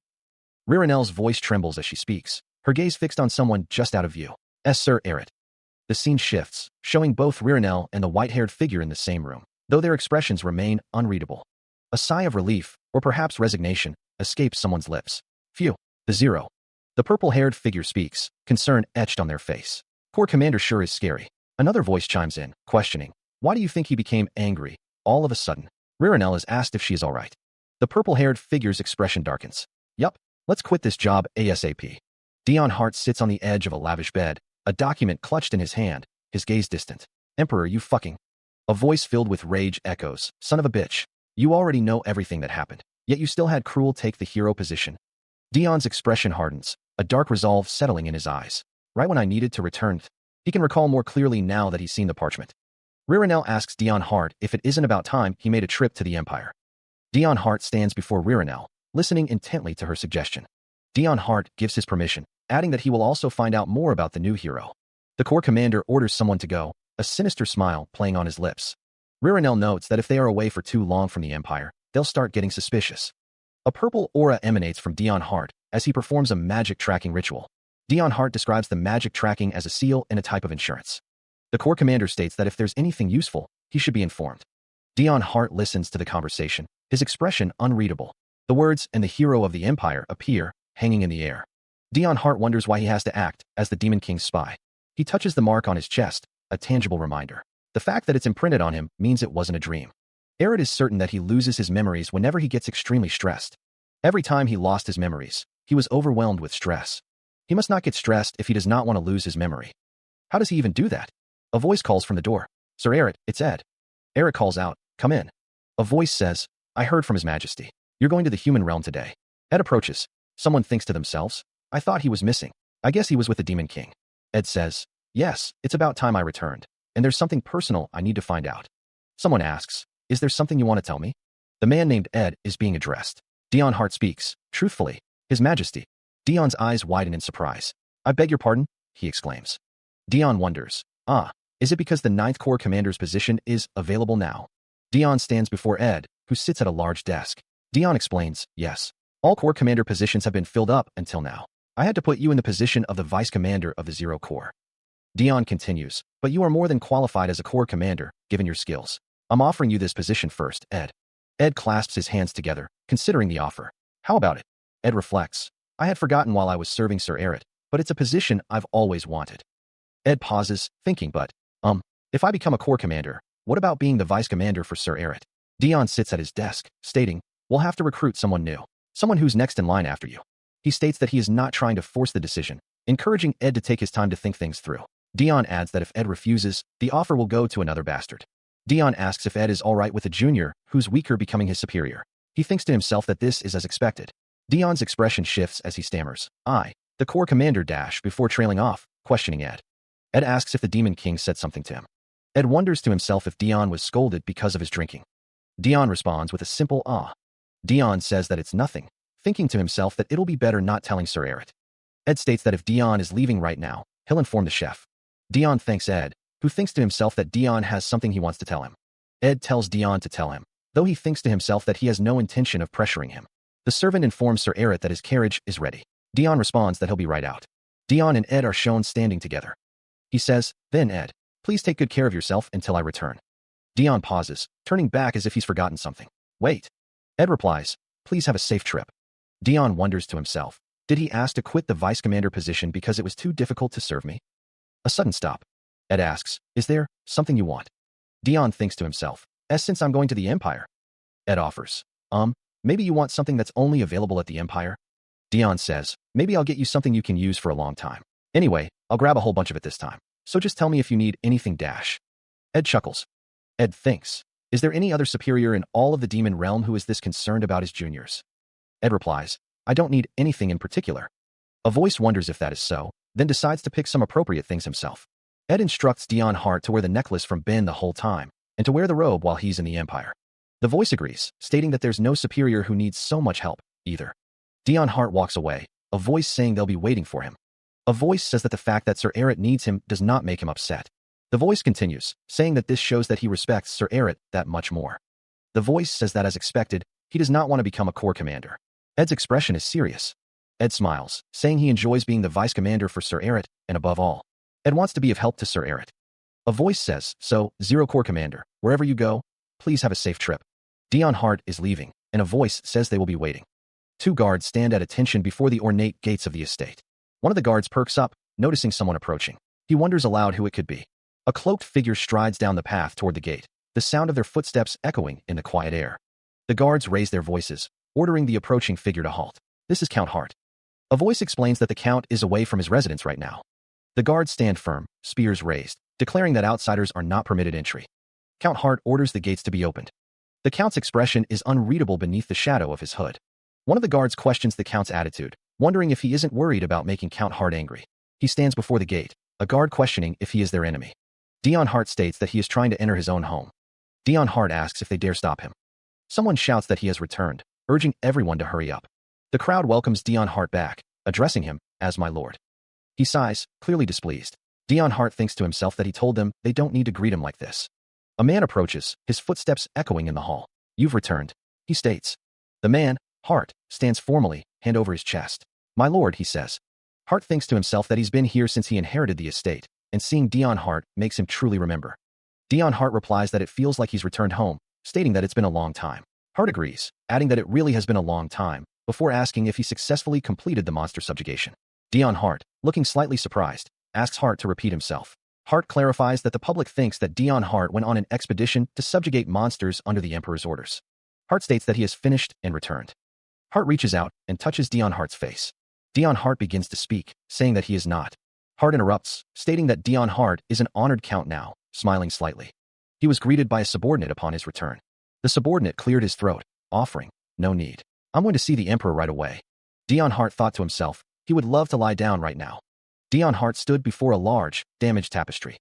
Ririnel's voice trembles as she speaks, her gaze fixed on someone just out of view. Sir Eret. The scene shifts, showing both Ririnel and the white-haired figure in the same room, though their expressions remain unreadable. A sigh of relief, or perhaps resignation, escapes someone's lips. Phew. The Zero. The purple-haired figure speaks, concern etched on their face. Corps Commander sure is scary. Another voice chimes in, questioning. Why do you think he became angry, all of a sudden? Ririnel is asked if she is alright. The purple-haired figure's expression darkens. Yup, let's quit this job ASAP. Dion Hart sits on the edge of a lavish bed, a document clutched in his hand, his gaze distant. Emperor, you fucking. A voice filled with rage echoes. Son of a bitch. You already know everything that happened, yet you still had Cruel take the hero position. Dion's expression hardens, a dark resolve settling in his eyes. Right when I needed to return. He can recall more clearly now that he's seen the parchment. Ririnel asks Dion Hart if it isn't about time he made a trip to the Empire. Dion Hart stands before Ririnel, listening intently to her suggestion. Dion Hart gives his permission, adding that he will also find out more about the new hero. The Corps Commander orders someone to go, a sinister smile playing on his lips. Ririnel notes that if they are away for too long from the Empire, they'll start getting suspicious. A purple aura emanates from Dion Hart as he performs a magic tracking ritual. Dion Hart describes the magic tracking as a seal and a type of insurance. The Corps Commander states that if there's anything useful, he should be informed. Dion Hart listens to the conversation, his expression unreadable. The words "and the hero of the Empire" appear, hanging in the air. Dion Hart wonders why he has to act as the Demon King's spy. He touches the mark on his chest, a tangible reminder. The fact that it's imprinted on him means it wasn't a dream. Eret is certain that he loses his memories whenever he gets extremely stressed. Every time he lost his memories, he was overwhelmed with stress. He must not get stressed if he does not want to lose his memory. How does he even do that? A voice calls from the door. Sir Eret, it's Ed. Eret calls out, come in. A voice says, I heard from His Majesty. You're going to the human realm today. Ed approaches. Someone thinks to themselves, I thought he was missing. I guess he was with the Demon King. Ed says, yes, it's about time I returned, and there's something personal I need to find out. Someone asks, is there something you want to tell me? The man named Ed is being addressed. Dion Hart speaks, truthfully, His Majesty. Dion's eyes widen in surprise. I beg your pardon, he exclaims. Dion wonders, is it because the 9th Corps Commander's position is available now? Dion stands before Ed, who sits at a large desk. Dion explains, yes. All Corps Commander positions have been filled up until now. I had to put you in the position of the Vice Commander of the Zero Corps. Dion continues, but you are more than qualified as a Corps Commander, given your skills. I'm offering you this position first, Ed. Ed clasps his hands together, considering the offer. How about it? Ed reflects. I had forgotten while I was serving Sir Eret, but it's a position I've always wanted. Ed pauses, thinking, but, if I become a Corps Commander, what about being the Vice Commander for Sir Eret? Dion sits at his desk, stating, we'll have to recruit someone new, someone who's next in line after you. He states that he is not trying to force the decision, encouraging Ed to take his time to think things through. Dion adds that if Ed refuses, the offer will go to another bastard. Dion asks if Ed is alright with a junior, who's weaker becoming his superior. He thinks to himself that this is as expected. Dion's expression shifts as he stammers, the Corps Commander before trailing off, questioning Ed. Ed asks if the Demon King said something to him. Ed wonders to himself if Dion was scolded because of his drinking. Dion responds with a simple Dion says that it's nothing, thinking to himself that it'll be better not telling Sir Eret. Ed states that if Dion is leaving right now, he'll inform the chef. Dion thanks Ed, who thinks to himself that Dion has something he wants to tell him. Ed tells Dion to tell him, though he thinks to himself that he has no intention of pressuring him. The servant informs Sir Eret that his carriage is ready. Dion responds that he'll be right out. Dion and Ed are shown standing together. He says, then Ed, please take good care of yourself until I return. Dion pauses, turning back as if he's forgotten something. Wait. Ed replies, please have a safe trip. Dion wonders to himself, did he ask to quit the Vice Commander position because it was too difficult to serve me? A sudden stop. Ed asks, is there something you want? Dion thinks to himself, since I'm going to the Empire. Ed offers, maybe you want something that's only available at the Empire? Dion says, maybe I'll get you something you can use for a long time. Anyway, I'll grab a whole bunch of it this time. So just tell me if you need anything. Ed chuckles. Ed thinks, is there any other superior in all of the demon realm who is this concerned about his juniors? Ed replies, I don't need anything in particular. A voice wonders if that is so, then decides to pick some appropriate things himself. Ed instructs Dion Hart to wear the necklace from Ben the whole time, and to wear the robe while he's in the Empire. The voice agrees, stating that there's no superior who needs so much help, either. Dion Hart walks away, a voice saying they'll be waiting for him. A voice says that the fact that Sir Eret needs him does not make him upset. The voice continues, saying that this shows that he respects Sir Eret that much more. The voice says that as expected, he does not want to become a Corps Commander. Ed's expression is serious. Ed smiles, saying he enjoys being the vice commander for Sir Eret, and above all, Ed wants to be of help to Sir Eret. A voice says, so, Zero Corps Commander, wherever you go, please have a safe trip. Dion Hart is leaving, and a voice says they will be waiting. Two guards stand at attention before the ornate gates of the estate. One of the guards perks up, noticing someone approaching. He wonders aloud who it could be. A cloaked figure strides down the path toward the gate, the sound of their footsteps echoing in the quiet air. The guards raise their voices, ordering the approaching figure to halt. This is Count Hart. A voice explains that the Count is away from his residence right now. The guards stand firm, spears raised, declaring that outsiders are not permitted entry. Count Hart orders the gates to be opened. The Count's expression is unreadable beneath the shadow of his hood. One of the guards questions the Count's attitude, wondering if he isn't worried about making Count Hart angry. He stands before the gate, a guard questioning if he is their enemy. Dion Hart states that he is trying to enter his own home. Dion Hart asks if they dare stop him. Someone shouts that he has returned, urging everyone to hurry up. The crowd welcomes Dion Hart back, addressing him as my lord. He sighs, clearly displeased. Dion Hart thinks to himself that he told them they don't need to greet him like this. A man approaches, his footsteps echoing in the hall. You've returned, he states. The man, Hart, stands formally, hand over his chest. My lord, he says. Hart thinks to himself that he's been here since he inherited the estate, and seeing Dion Hart makes him truly remember. Dion Hart replies that it feels like he's returned home, stating that it's been a long time. Hart agrees, adding that it really has been a long time, before asking if he successfully completed the monster subjugation. Dion Hart, looking slightly surprised, asks Hart to repeat himself. Hart clarifies that the public thinks that Dion Hart went on an expedition to subjugate monsters under the Emperor's orders. Hart states that he has finished and returned. Hart reaches out and touches Dion Hart's face. Dion Hart begins to speak, saying that he is not. Hart interrupts, stating that Dion Hart is an honored count now, smiling slightly. He was greeted by a subordinate upon his return. The subordinate cleared his throat, offering, no need. I'm going to see the Emperor right away. Dion Hart thought to himself, he would love to lie down right now. Dion Hart stood before a large, damaged tapestry.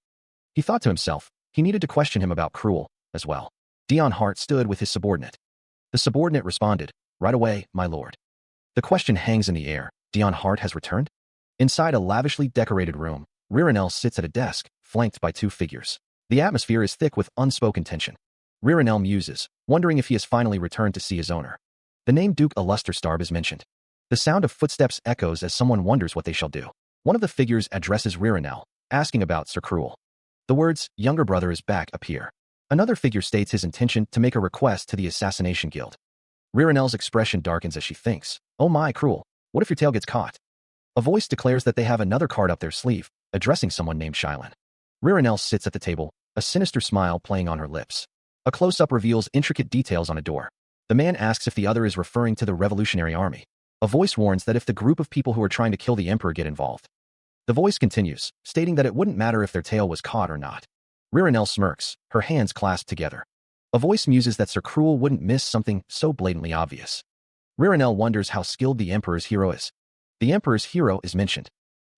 He thought to himself, he needed to question him about Cruel, as well. Dion Hart stood with his subordinate. The subordinate responded, right away, my lord. The question hangs in the air, Dion Hart has returned? Inside a lavishly decorated room, Ririnel sits at a desk, flanked by two figures. The atmosphere is thick with unspoken tension. Ririnel muses, wondering if he has finally returned to see his owner. The name Duke Alusterstarb is mentioned. The sound of footsteps echoes as someone wonders what they shall do. One of the figures addresses Ririnel, asking about Sir Cruel. The words, younger brother is back, appear. Another figure states his intention to make a request to the Assassination Guild. Ririnel's expression darkens as she thinks, oh my, Cruel, what if your tail gets caught? A voice declares that they have another card up their sleeve, addressing someone named Shylin. Ririnel sits at the table, a sinister smile playing on her lips. A close-up reveals intricate details on a door. The man asks if the other is referring to the Revolutionary Army. A voice warns that if the group of people who are trying to kill the Emperor get involved. The voice continues, stating that it wouldn't matter if their tail was caught or not. Ririnel smirks, her hands clasped together. A voice muses that Sir Cruel wouldn't miss something so blatantly obvious. Ririnel wonders how skilled the Emperor's hero is. The Emperor's hero is mentioned.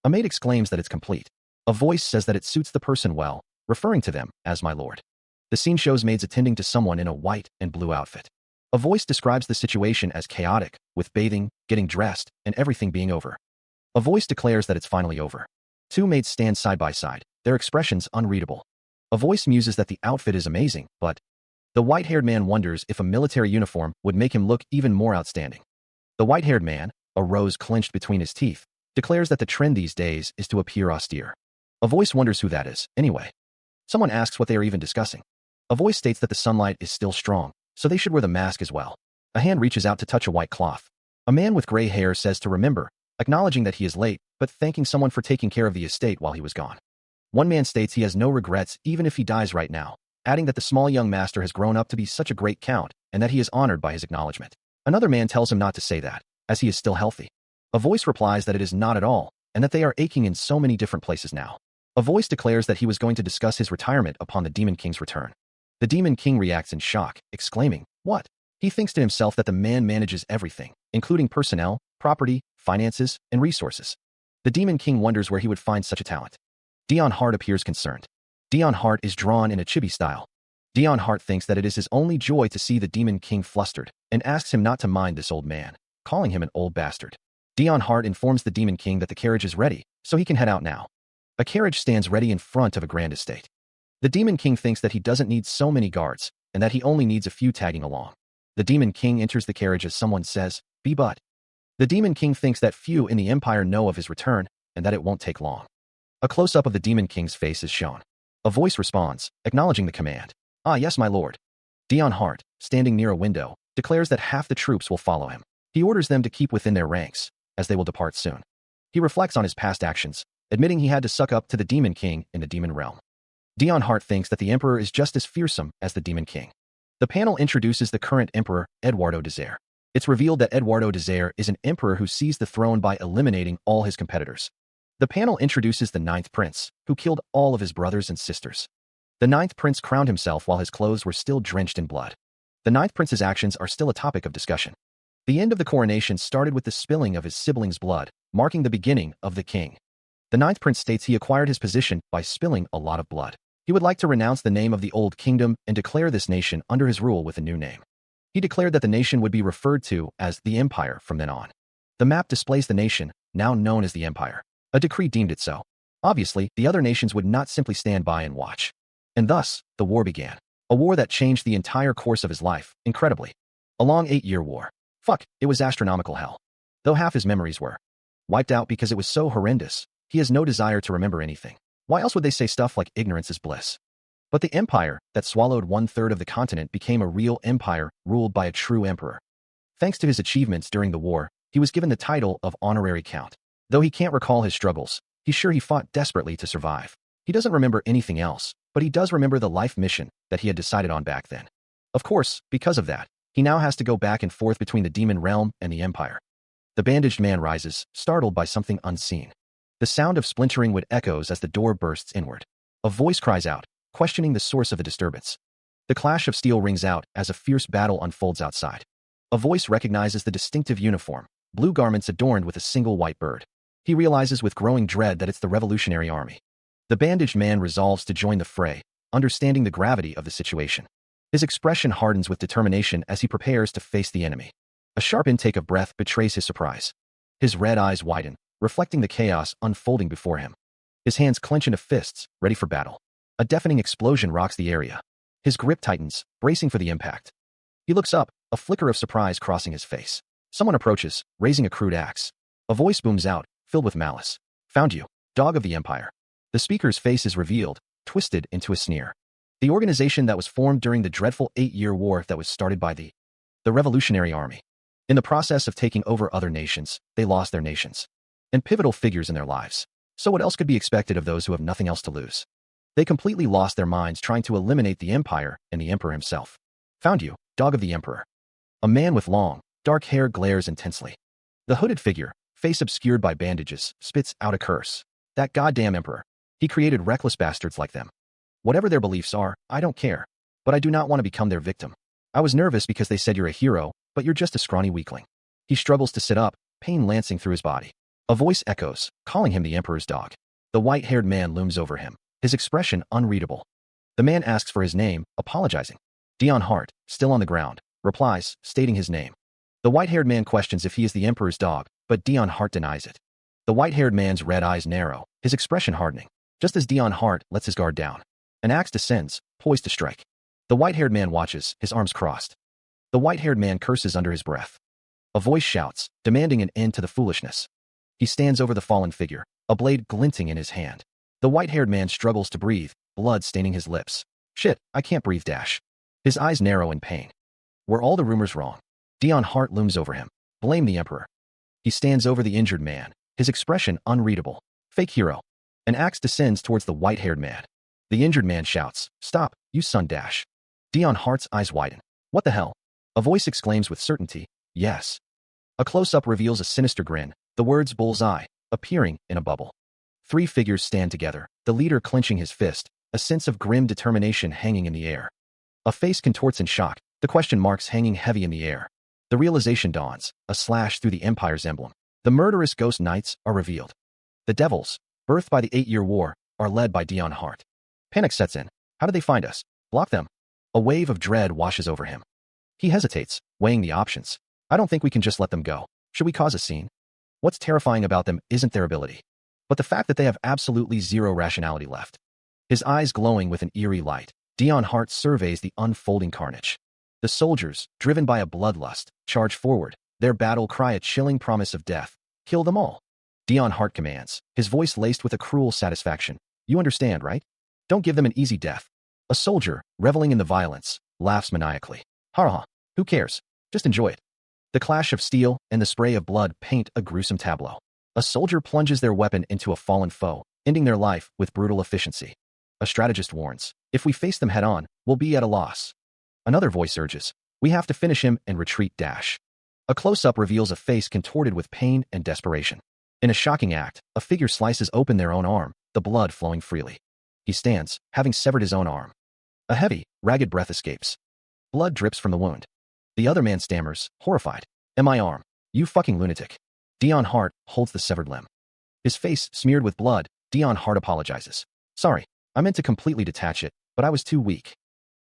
A maid exclaims that it's complete. A voice says that it suits the person well, referring to them as my lord. The scene shows maids attending to someone in a white and blue outfit. A voice describes the situation as chaotic, with bathing, getting dressed, and everything being over. A voice declares that it's finally over. Two maids stand side by side, their expressions unreadable. A voice muses that the outfit is amazing, but the white-haired man wonders if a military uniform would make him look even more outstanding. The white-haired man, a rose clenched between his teeth, declares that the trend these days is to appear austere. A voice wonders who that is, anyway. Someone asks what they are even discussing. A voice states that the sunlight is still strong, so they should wear the mask as well. A hand reaches out to touch a white cloth. A man with gray hair says to remember, acknowledging that he is late, but thanking someone for taking care of the estate while he was gone. One man states he has no regrets even if he dies right now, adding that the small young master has grown up to be such a great count, and that he is honored by his acknowledgement. Another man tells him not to say that, as he is still healthy. A voice replies that it is not at all, and that they are aching in so many different places now. A voice declares that he was going to discuss his retirement upon the Demon King's return. The Demon King reacts in shock, exclaiming, what? He thinks to himself that the man manages everything, including personnel, property, finances, and resources. The Demon King wonders where he would find such a talent. Dion Hart appears concerned. Dion Hart is drawn in a chibi style. Dion Hart thinks that it is his only joy to see the Demon King flustered, and asks him not to mind this old man, calling him an old bastard. Dion Hart informs the Demon King that the carriage is ready, so he can head out now. A carriage stands ready in front of a grand estate. The Demon King thinks that he doesn't need so many guards, and that he only needs a few tagging along. The Demon King enters the carriage as someone says, be but. The Demon King thinks that few in the Empire know of his return and that it won't take long. A close-up of the Demon King's face is shown. A voice responds, acknowledging the command. "Ah, yes, my lord." Dion Hart, standing near a window, declares that half the troops will follow him. He orders them to keep within their ranks, as they will depart soon. He reflects on his past actions, admitting he had to suck up to the Demon King in the demon realm. Dion Hart thinks that the Emperor is just as fearsome as the Demon King. The panel introduces the current Emperor, Eduardo Desire. It's revealed that Eduardo Desire is an emperor who seized the throne by eliminating all his competitors. The panel introduces the ninth prince, who killed all of his brothers and sisters. The ninth prince crowned himself while his clothes were still drenched in blood. The ninth prince's actions are still a topic of discussion. The end of the coronation started with the spilling of his siblings' blood, marking the beginning of the king. The ninth prince states he acquired his position by spilling a lot of blood. He would like to renounce the name of the old kingdom and declare this nation under his rule with a new name. He declared that the nation would be referred to as the Empire from then on. The map displays the nation, now known as the Empire. A decree deemed it so. Obviously, the other nations would not simply stand by and watch. And thus, the war began. A war that changed the entire course of his life, incredibly. A long 8-year war. Fuck, it was astronomical hell. Though half his memories were wiped out because it was so horrendous, he has no desire to remember anything. Why else would they say stuff like ignorance is bliss? But the empire that swallowed 1/3 of the continent became a real empire ruled by a true emperor. Thanks to his achievements during the war, he was given the title of honorary count. Though he can't recall his struggles, he's sure he fought desperately to survive. He doesn't remember anything else, but he does remember the life mission that he had decided on back then. Of course, because of that, he now has to go back and forth between the demon realm and the empire. The bandaged man rises, startled by something unseen. The sound of splintering wood echoes as the door bursts inward. A voice cries out, questioning the source of the disturbance. The clash of steel rings out as a fierce battle unfolds outside. A voice recognizes the distinctive uniform, blue garments adorned with a single white bird. He realizes with growing dread that it's the Revolutionary Army. The bandaged man resolves to join the fray, understanding the gravity of the situation. His expression hardens with determination as he prepares to face the enemy. A sharp intake of breath betrays his surprise. His red eyes widen, reflecting the chaos unfolding before him. His hands clench into fists, ready for battle. A deafening explosion rocks the area. His grip tightens, bracing for the impact. He looks up, a flicker of surprise crossing his face. Someone approaches, raising a crude axe. A voice booms out, filled with malice. "Found you, dog of the Empire." The speaker's face is revealed, twisted into a sneer. The organization that was formed during the dreadful 8-year war that was started by the Revolutionary Army. In the process of taking over other nations, they lost their nations and pivotal figures in their lives. So what else could be expected of those who have nothing else to lose? They completely lost their minds trying to eliminate the Empire and the Emperor himself. "Found you, dog of the Emperor." A man with long, dark hair glares intensely. The hooded figure, face obscured by bandages, spits out a curse. "That goddamn Emperor. He created reckless bastards like them. Whatever their beliefs are, I don't care. But I do not want to become their victim. I was nervous because they said you're a hero, but you're just a scrawny weakling." He struggles to sit up, pain lancing through his body. A voice echoes, calling him the Emperor's dog. The white-haired man looms over him, his expression unreadable. The man asks for his name, apologizing. Dion Hart, still on the ground, replies, stating his name. The white-haired man questions if he is the Emperor's dog, but Dion Hart denies it. The white-haired man's red eyes narrow, his expression hardening. Just as Dion Hart lets his guard down, an axe descends, poised to strike. The white-haired man watches, his arms crossed. The white-haired man curses under his breath. A voice shouts, demanding an end to the foolishness. He stands over the fallen figure, a blade glinting in his hand. The white-haired man struggles to breathe, blood staining his lips. "Shit, I can't breathe." His eyes narrow in pain. Were all the rumors wrong? Dion Hart looms over him. "Blame the Emperor." He stands over the injured man, his expression unreadable. "Fake hero." An axe descends towards the white-haired man. The injured man shouts, "Stop, you son dash." Dion Hart's eyes widen. "What the hell?" A voice exclaims with certainty, "Yes." A close-up reveals a sinister grin, the words "bullseye" appearing in a bubble. 3 figures stand together, the leader clenching his fist, a sense of grim determination hanging in the air. A face contorts in shock, the question marks hanging heavy in the air. The realization dawns, a slash through the Empire's emblem. The murderous ghost knights are revealed. The devils, birthed by the 8-year war, are led by Dion Hart. Panic sets in. How did they find us? Block them? A wave of dread washes over him. He hesitates, weighing the options. I don't think we can just let them go. Should we cause a scene? What's terrifying about them isn't their ability, but the fact that they have absolutely zero rationality left. His eyes glowing with an eerie light, Dion Hart surveys the unfolding carnage. The soldiers, driven by a bloodlust, charge forward, Their battle cry a chilling promise of death. Kill them all. Dion Hart commands, his voice laced with a cruel satisfaction. You understand, right? Don't give them an easy death. A soldier, reveling in the violence, laughs maniacally. Ha! Who cares? Just enjoy it. The clash of steel and the spray of blood paint a gruesome tableau. A soldier plunges their weapon into a fallen foe, ending their life with brutal efficiency. A strategist warns, if we face them head-on, we'll be at a loss. Another voice urges, we have to finish him and retreat dash. A close-up reveals a face contorted with pain and desperation. In a shocking act, a figure slices open their own arm, the blood flowing freely. He stands, having severed his own arm. A heavy, ragged breath escapes. Blood drips from the wound. The other man stammers, horrified. My arm. You fucking lunatic. Dion Hart holds the severed limb. His face smeared with blood, Dion Hart apologizes. Sorry, I meant to completely detach it, but I was too weak.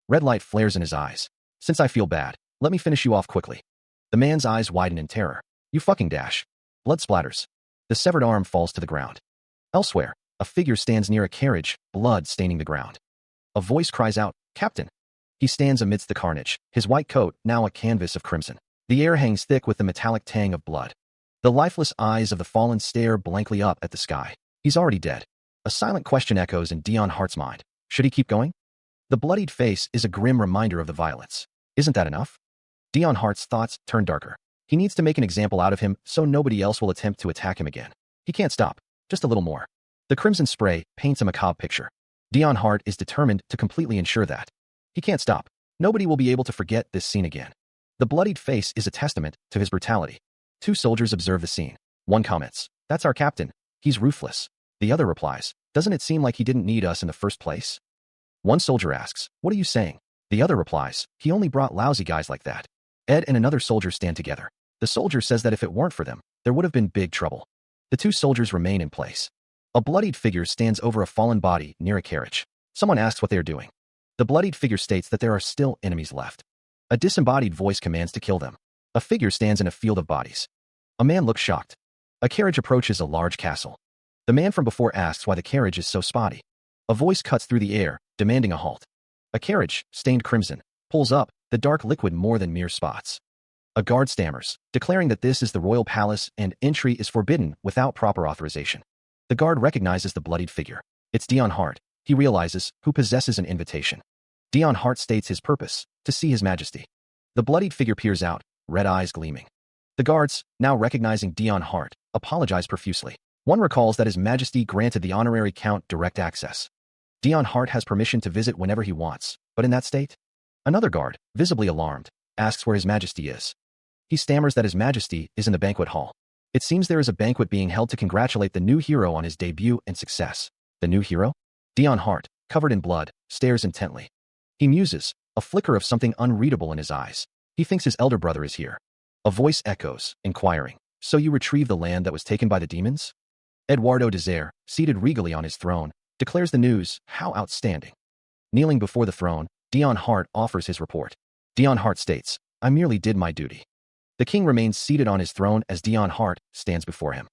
Red light flares in his eyes. Since I feel bad, let me finish you off quickly. The man's eyes widen in terror. You fucking dash. Blood splatters. The severed arm falls to the ground. Elsewhere, a figure stands near a carriage, blood staining the ground. A voice cries out, Captain. He stands amidst the carnage, his white coat now a canvas of crimson. The air hangs thick with the metallic tang of blood. The lifeless eyes of the fallen stare blankly up at the sky. He's already dead. A silent question echoes in Dion Hart's mind. Should he keep going? The bloodied face is a grim reminder of the violence. Isn't that enough? Dion Hart's thoughts turn darker. He needs to make an example out of him so nobody else will attempt to attack him again. He can't stop. Just a little more. The crimson spray paints a macabre picture. Dion Hart is determined to completely ensure that. He can't stop. Nobody will be able to forget this scene again. The bloodied face is a testament to his brutality. Two soldiers observe the scene. One comments, that's our captain. He's ruthless. The other replies, doesn't it seem like he didn't need us in the first place? One soldier asks, what are you saying? The other replies, he only brought lousy guys like that. Ed and another soldier stand together. The soldier says that if it weren't for them, there would have been big trouble. The two soldiers remain in place. A bloodied figure stands over a fallen body near a carriage. Someone asks what they are doing. The bloodied figure states that there are still enemies left. A disembodied voice commands to kill them. A figure stands in a field of bodies. A man looks shocked. A carriage approaches a large castle. The man from before asks why the carriage is so spotty. A voice cuts through the air, demanding a halt. A carriage, stained crimson, pulls up, the dark liquid more than mere spots. A guard stammers, declaring that this is the royal palace and entry is forbidden without proper authorization. The guard recognizes the bloodied figure. It's Dion Hart, he realizes, who possesses an invitation. Dion Hart states his purpose, to see His Majesty. The bloodied figure peers out, red eyes gleaming. The guards, now recognizing Dion Hart, apologize profusely. One recalls that His Majesty granted the honorary count direct access. Dion Hart has permission to visit whenever he wants, but in that state? Another guard, visibly alarmed, asks where His Majesty is. He stammers that His Majesty is in the banquet hall. It seems there is a banquet being held to congratulate the new hero on his debut and success. The new hero? Dion Hart, covered in blood, stares intently. He muses, a flicker of something unreadable in his eyes. He thinks his elder brother is here. A voice echoes, inquiring, so you retrieve the land that was taken by the demons? Eduardo Desire, seated regally on his throne, declares the news, how outstanding. Kneeling before the throne, Dion Hart offers his report. Dion Hart states, I merely did my duty. The king remains seated on his throne as Dion Hart stands before him.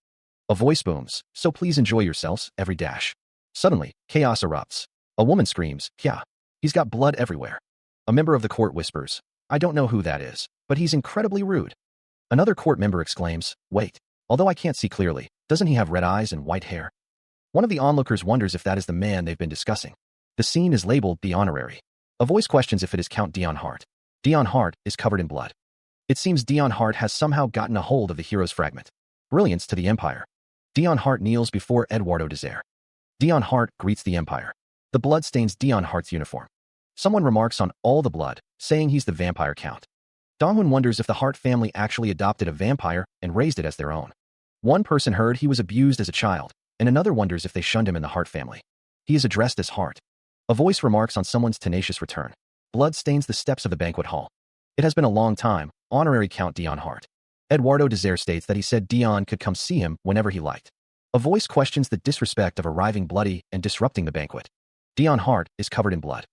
A voice booms, so please enjoy yourselves, every dash. Suddenly, chaos erupts. A woman screams, yeah, he's got blood everywhere. A member of the court whispers, I don't know who that is, but he's incredibly rude. Another court member exclaims, wait, although I can't see clearly, doesn't he have red eyes and white hair? One of the onlookers wonders if that is the man they've been discussing. The scene is labeled the honorary. A voice questions if it is Count Dion Hart. Dion Hart is covered in blood. It seems Dion Hart has somehow gotten a hold of the hero's fragment. Brilliance to the Empire. Dion Hart kneels before Eduardo Desire. Dion Hart greets the Empire. The blood stains Dion Hart's uniform. Someone remarks on all the blood, saying he's the vampire count. Donghun wonders if the Hart family actually adopted a vampire and raised it as their own. One person heard he was abused as a child, and another wonders if they shunned him in the Hart family. He is addressed as Hart. A voice remarks on someone's tenacious return. Blood stains the steps of the banquet hall. It has been a long time, honorary Count Dion Hart. Eduardo Desire states that he said Dion could come see him whenever he liked. A voice questions the disrespect of arriving bloody and disrupting the banquet. Dion Hart is covered in blood.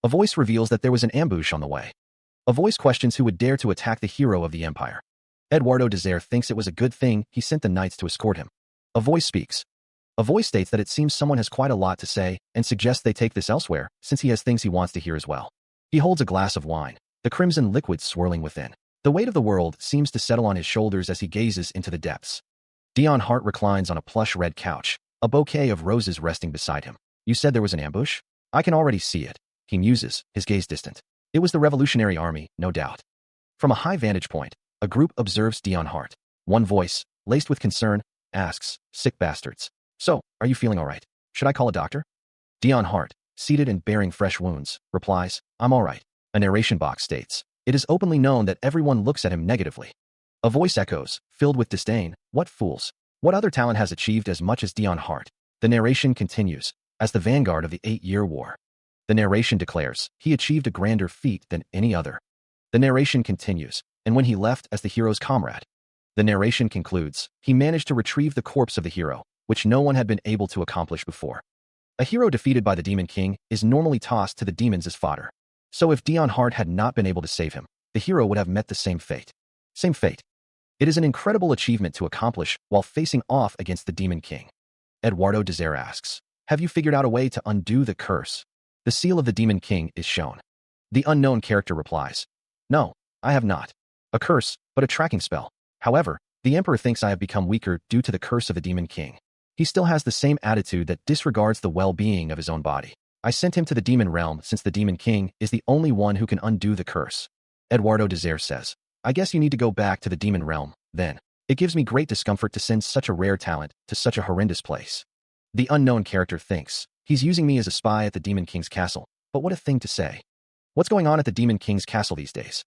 A voice reveals that there was an ambush on the way. A voice questions who would dare to attack the hero of the Empire. Eduardo Desire thinks it was a good thing he sent the knights to escort him. A voice speaks. A voice states that it seems someone has quite a lot to say and suggests they take this elsewhere since he has things he wants to hear as well. He holds a glass of wine, the crimson liquid swirling within. The weight of the world seems to settle on his shoulders as he gazes into the depths. Dion Hart reclines on a plush red couch, a bouquet of roses resting beside him. You said there was an ambush? I can already see it. He muses, his gaze distant. It was the Revolutionary Army, no doubt. From a high vantage point, a group observes Dion Hart. One voice, laced with concern, asks, sick bastards. So, are you feeling all right? Should I call a doctor? Dion Hart, seated and bearing fresh wounds, replies, I'm all right. A narration box states, it is openly known that everyone looks at him negatively. A voice echoes, filled with disdain, what fools. What other talent has achieved as much as Dion Hart? The narration continues, as the vanguard of the 8-Year War. The narration declares, he achieved a grander feat than any other. The narration continues, and when he left as the hero's comrade. The narration concludes, he managed to retrieve the corpse of the hero, which no one had been able to accomplish before. A hero defeated by the Demon King is normally tossed to the demons as fodder. So if Dion Hart had not been able to save him, the hero would have met the same fate. Same fate. It is an incredible achievement to accomplish while facing off against the Demon King. Eduardo Desire asks, have you figured out a way to undo the curse? The seal of the Demon King is shown. The unknown character replies, no, I have not. A curse, but a tracking spell. However, the Emperor thinks I have become weaker due to the curse of the Demon King. He still has the same attitude that disregards the well-being of his own body. I sent him to the Demon Realm since the Demon King is the only one who can undo the curse. Eduardo Desire says, I guess you need to go back to the Demon Realm, then. It gives me great discomfort to send such a rare talent to such a horrendous place. The unknown character thinks, he's using me as a spy at the Demon King's castle, but what a thing to say. What's going on at the Demon King's castle these days?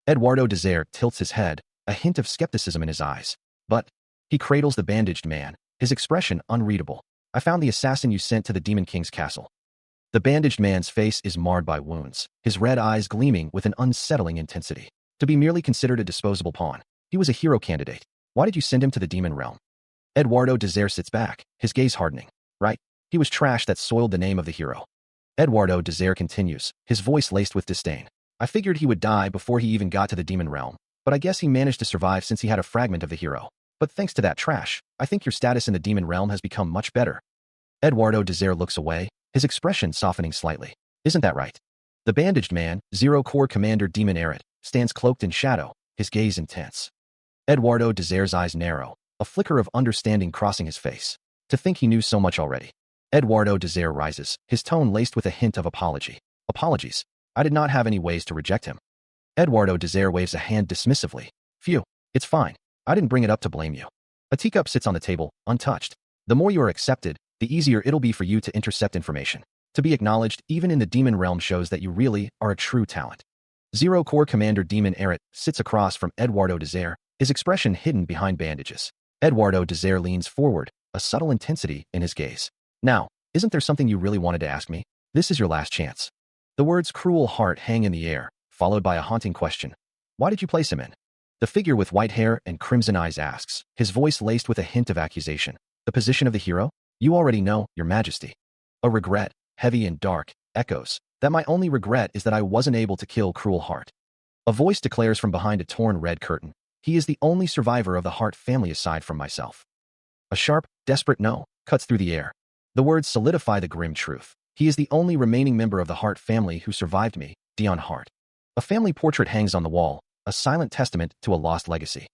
Eduardo Desire tilts his head, a hint of skepticism in his eyes. But he cradles the bandaged man, his expression unreadable. I found the assassin you sent to the Demon King's castle. The bandaged man's face is marred by wounds, his red eyes gleaming with an unsettling intensity. To be merely considered a disposable pawn, he was a hero candidate. Why did you send him to the Demon Realm? Eduardo Desire sits back, his gaze hardening. Right? He was trash that soiled the name of the hero. Eduardo Desire continues, his voice laced with disdain. I figured he would die before he even got to the Demon Realm, but I guess he managed to survive since he had a fragment of the hero. But thanks to that trash, I think your status in the Demon Realm has become much better. Eduardo Desire looks away, his expression softening slightly. Isn't that right? The bandaged man, Zero Corps Commander Demon Eret, stands cloaked in shadow, his gaze intense. Eduardo Desire's eyes narrow, a flicker of understanding crossing his face. To think he knew so much already. Eduardo Desire rises, his tone laced with a hint of apology. Apologies. I did not have any ways to reject him. Eduardo Desire waves a hand dismissively. Phew, it's fine. I didn't bring it up to blame you. A teacup sits on the table, untouched. The more you are accepted, the easier it'll be for you to intercept information. To be acknowledged even in the Demon Realm shows that you really are a true talent. Zero Corps Commander Demon Eret sits across from Eduardo Desire, his expression hidden behind bandages. Eduardo Desire leans forward, a subtle intensity in his gaze. Now, isn't there something you really wanted to ask me? This is your last chance. The words cruel heart hang in the air, followed by a haunting question. Why did you place him in? The figure with white hair and crimson eyes asks, his voice laced with a hint of accusation. The position of the hero? You already know, your majesty. A regret, heavy and dark, echoes, that my only regret is that I wasn't able to kill Cruel Heart. A voice declares from behind a torn red curtain, he is the only survivor of the Hart family aside from myself. A sharp, desperate no cuts through the air. The words solidify the grim truth. He is the only remaining member of the Hart family who survived me, Dion Hart. A family portrait hangs on the wall, a silent testament to a lost legacy.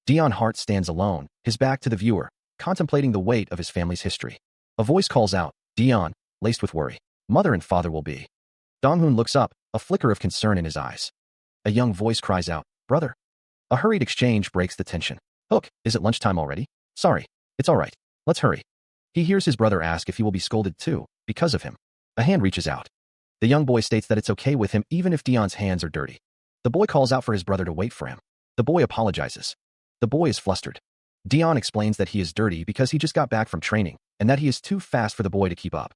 Dion Hart stands alone, his back to the viewer, contemplating the weight of his family's history. A voice calls out, Dion, laced with worry. Mother and father will be. Donghoon looks up, a flicker of concern in his eyes. A young voice cries out, brother. A hurried exchange breaks the tension. Hook, is it lunchtime already? Sorry, it's all right. Let's hurry. He hears his brother ask if he will be scolded too, because of him. A hand reaches out. The young boy states that it's okay with him even if Dion's hands are dirty. The boy calls out for his brother to wait for him. The boy apologizes. The boy is flustered. Dion explains that he is dirty because he just got back from training, and that he is too fast for the boy to keep up.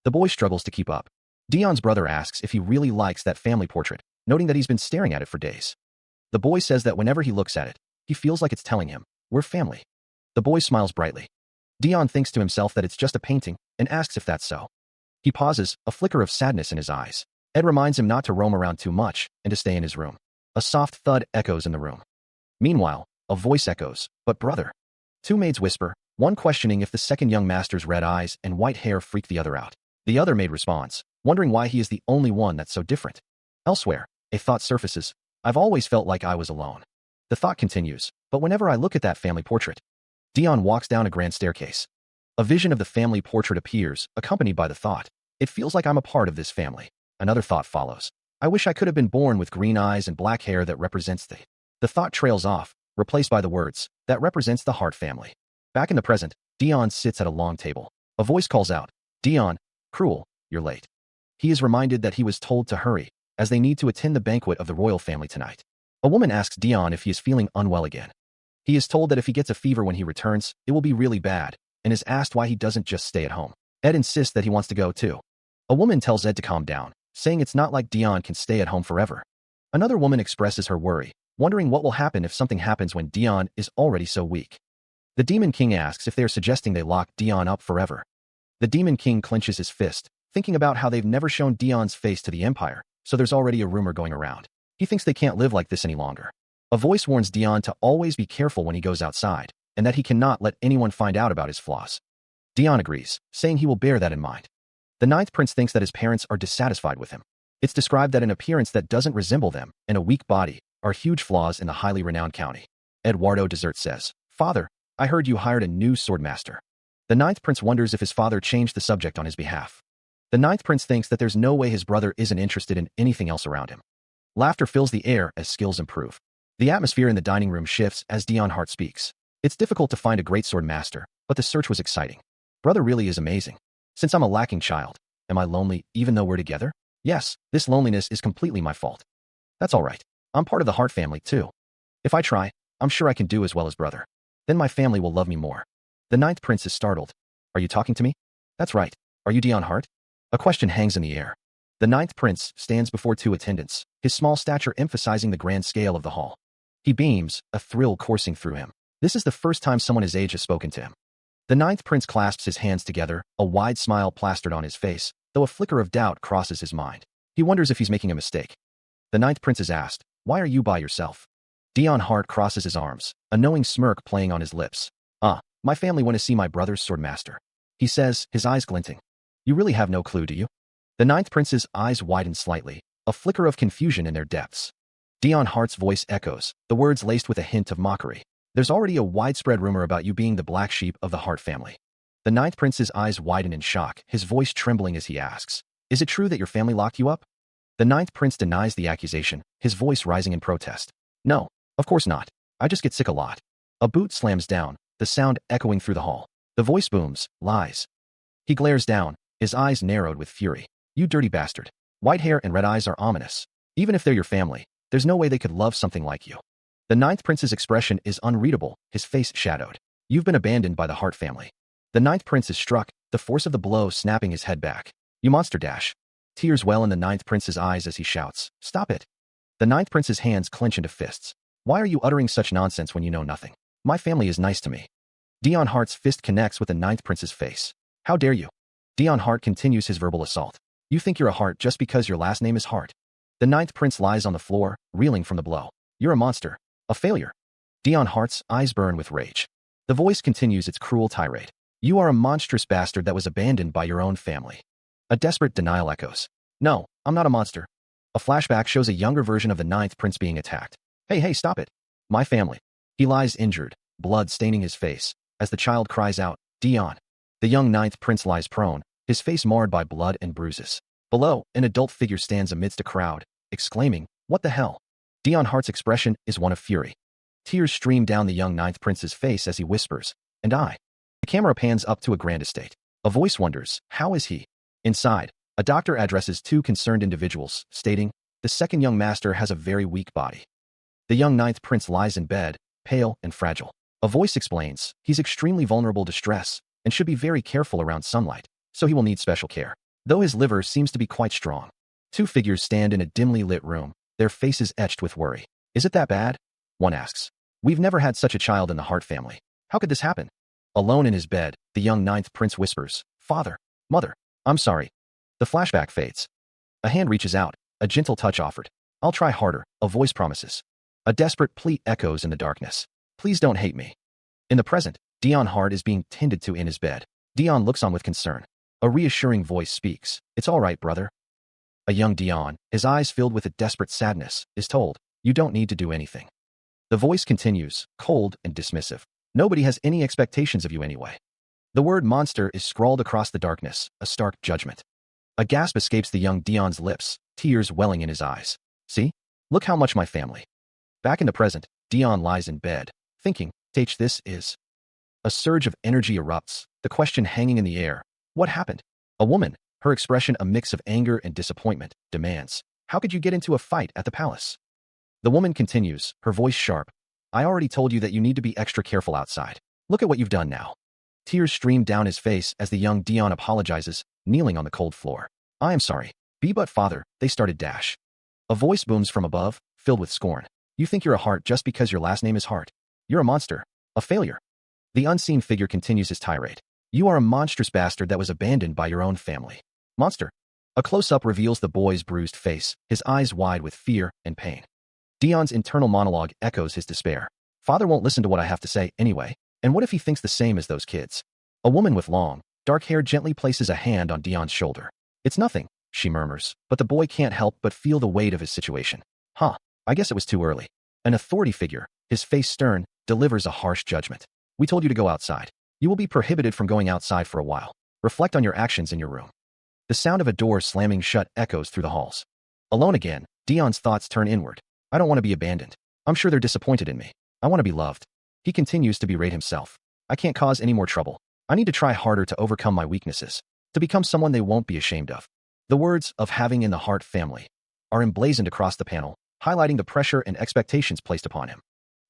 The boy struggles to keep up. Dion's brother asks if he really likes that family portrait, noting that he's been staring at it for days. The boy says that whenever he looks at it, he feels like it's telling him, we're family. The boy smiles brightly. Dion thinks to himself that it's just a painting, and asks if that's so. He pauses, a flicker of sadness in his eyes. Ed reminds him not to roam around too much, and to stay in his room. A soft thud echoes in the room. Meanwhile, a voice echoes, but brother. Two maids whisper, one questioning if the second young master's red eyes and white hair freak the other out. The other maid responds, wondering why he is the only one that's so different. Elsewhere, a thought surfaces, I've always felt like I was alone. The thought continues, but whenever I look at that family portrait, Dion walks down a grand staircase. A vision of the family portrait appears, accompanied by the thought, it feels like I'm a part of this family. Another thought follows. I wish I could have been born with green eyes and black hair that represents the... The thought trails off, replaced by the words, that represents the Hart family. Back in the present, Dion sits at a long table. A voice calls out, Dion, cruel, you're late. He is reminded that he was told to hurry, as they need to attend the banquet of the royal family tonight. A woman asks Dion if he is feeling unwell again. He is told that if he gets a fever when he returns, it will be really bad, and is asked why he doesn't just stay at home. Ed insists that he wants to go too. A woman tells Ed to calm down, saying it's not like Dion can stay at home forever. Another woman expresses her worry, wondering what will happen if something happens when Dion is already so weak. The Demon King asks if they're suggesting they lock Dion up forever. The Demon King clenches his fist, thinking about how they've never shown Dion's face to the Empire, so there's already a rumor going around. He thinks they can't live like this any longer. A voice warns Dion to always be careful when he goes outside, and that he cannot let anyone find out about his flaws. Dion agrees, saying he will bear that in mind. The Ninth Prince thinks that his parents are dissatisfied with him. It's described that an appearance that doesn't resemble them, and a weak body, are huge flaws in the highly renowned county. Eduardo Desert says, Father, I heard you hired a new swordmaster. The Ninth Prince wonders if his father changed the subject on his behalf. The Ninth Prince thinks that there's no way his brother isn't interested in anything else around him. Laughter fills the air as skills improve. The atmosphere in the dining room shifts as Dion Hart speaks. It's difficult to find a great sword master, but the search was exciting. Brother really is amazing. Since I'm a lacking child, am I lonely even though we're together? Yes, this loneliness is completely my fault. That's all right. I'm part of the Hart family too. If I try, I'm sure I can do as well as brother. Then my family will love me more. The Ninth Prince is startled. Are you talking to me? That's right. Are you Dion Hart? A question hangs in the air. The Ninth Prince stands before two attendants, his small stature emphasizing the grand scale of the hall. He beams, a thrill coursing through him. This is the first time someone his age has spoken to him. The Ninth Prince clasps his hands together, a wide smile plastered on his face, though a flicker of doubt crosses his mind. He wonders if he's making a mistake. The Ninth Prince is asked, Why are you by yourself? Dion Hart crosses his arms, a knowing smirk playing on his lips. My family went to see my brother's swordmaster. He says, his eyes glinting. You really have no clue, do you? The Ninth Prince's eyes widen slightly, a flicker of confusion in their depths. Dion Hart's voice echoes, the words laced with a hint of mockery. There's already a widespread rumor about you being the black sheep of the Hart family. The Ninth Prince's eyes widen in shock, his voice trembling as he asks, Is it true that your family locked you up? The Ninth Prince denies the accusation, his voice rising in protest. No, of course not. I just get sick a lot. A boot slams down, the sound echoing through the hall. The voice booms, lies. He glares down, his eyes narrowed with fury. You dirty bastard. White hair and red eyes are ominous. Even if they're your family, there's no way they could love something like you. The Ninth Prince's expression is unreadable, his face shadowed. You've been abandoned by the Hart family. The Ninth Prince is struck, the force of the blow snapping his head back. You monster dash. Tears well in the Ninth Prince's eyes as he shouts, Stop it. The Ninth Prince's hands clench into fists. Why are you uttering such nonsense when you know nothing? My family is nice to me. Dion Hart's fist connects with the Ninth Prince's face. How dare you? Dion Hart continues his verbal assault. You think you're a Hart just because your last name is Hart. The Ninth Prince lies on the floor, reeling from the blow. You're a monster. A failure. Dion Hart's eyes burn with rage. The voice continues its cruel tirade. You are a monstrous bastard that was abandoned by your own family. A desperate denial echoes. No, I'm not a monster. A flashback shows a younger version of the Ninth Prince being attacked. Hey, stop it. My family. He lies injured, blood staining his face, as the child cries out, Dion. The young Ninth Prince lies prone, his face marred by blood and bruises. Below, an adult figure stands amidst a crowd, exclaiming, What the hell? Dion Hart's expression is one of fury. Tears stream down the young Ninth Prince's face as he whispers, And I. The camera pans up to a grand estate. A voice wonders, How is he? Inside, a doctor addresses two concerned individuals, stating, The second young master has a very weak body. The young Ninth Prince lies in bed, pale and fragile. A voice explains, he's extremely vulnerable to stress and should be very careful around sunlight, so he will need special care. Though his liver seems to be quite strong. Two figures stand in a dimly lit room, their faces etched with worry. Is it that bad? One asks. We've never had such a child in the Hart family. How could this happen? Alone in his bed, the young Ninth Prince whispers, Father, Mother, I'm sorry. The flashback fades. A hand reaches out, a gentle touch offered. I'll try harder, a voice promises. A desperate plea echoes in the darkness. Please don't hate me. In the present, Dion Hart is being tended to in his bed. Dion looks on with concern. A reassuring voice speaks. It's all right, brother. A young Dion, his eyes filled with a desperate sadness, is told, You don't need to do anything. The voice continues, cold and dismissive. Nobody has any expectations of you anyway. The word monster is scrawled across the darkness, a stark judgment. A gasp escapes the young Dion's lips, tears welling in his eyes. See? Look how much my family. Back in the present, Dion lies in bed, thinking, this is. A surge of energy erupts, the question hanging in the air. What happened? A woman, her expression a mix of anger and disappointment, demands, how could you get into a fight at the palace? The woman continues, her voice sharp. I already told you that you need to be extra careful outside. Look at what you've done now. Tears stream down his face as the young Dion apologizes, kneeling on the cold floor. I am sorry. Be but father, they started dash. A voice booms from above, filled with scorn. You think you're a heart just because your last name is Hart. You're a monster. A failure. The unseen figure continues his tirade. You are a monstrous bastard that was abandoned by your own family. Monster. A close-up reveals the boy's bruised face, his eyes wide with fear and pain. Dion's internal monologue echoes his despair. Father won't listen to what I have to say anyway, and what if he thinks the same as those kids? A woman with long, dark hair gently places a hand on Dion's shoulder. It's nothing, she murmurs, but the boy can't help but feel the weight of his situation. I guess it was too early. An authority figure, his face stern, delivers a harsh judgment. We told you to go outside. You will be prohibited from going outside for a while. Reflect on your actions in your room. The sound of a door slamming shut echoes through the halls. Alone again, Dion's thoughts turn inward. I don't want to be abandoned. I'm sure they're disappointed in me. I want to be loved. He continues to berate himself. I can't cause any more trouble. I need to try harder to overcome my weaknesses, to become someone they won't be ashamed of. The words of having in the Hart family are emblazoned across the panel, highlighting the pressure and expectations placed upon him.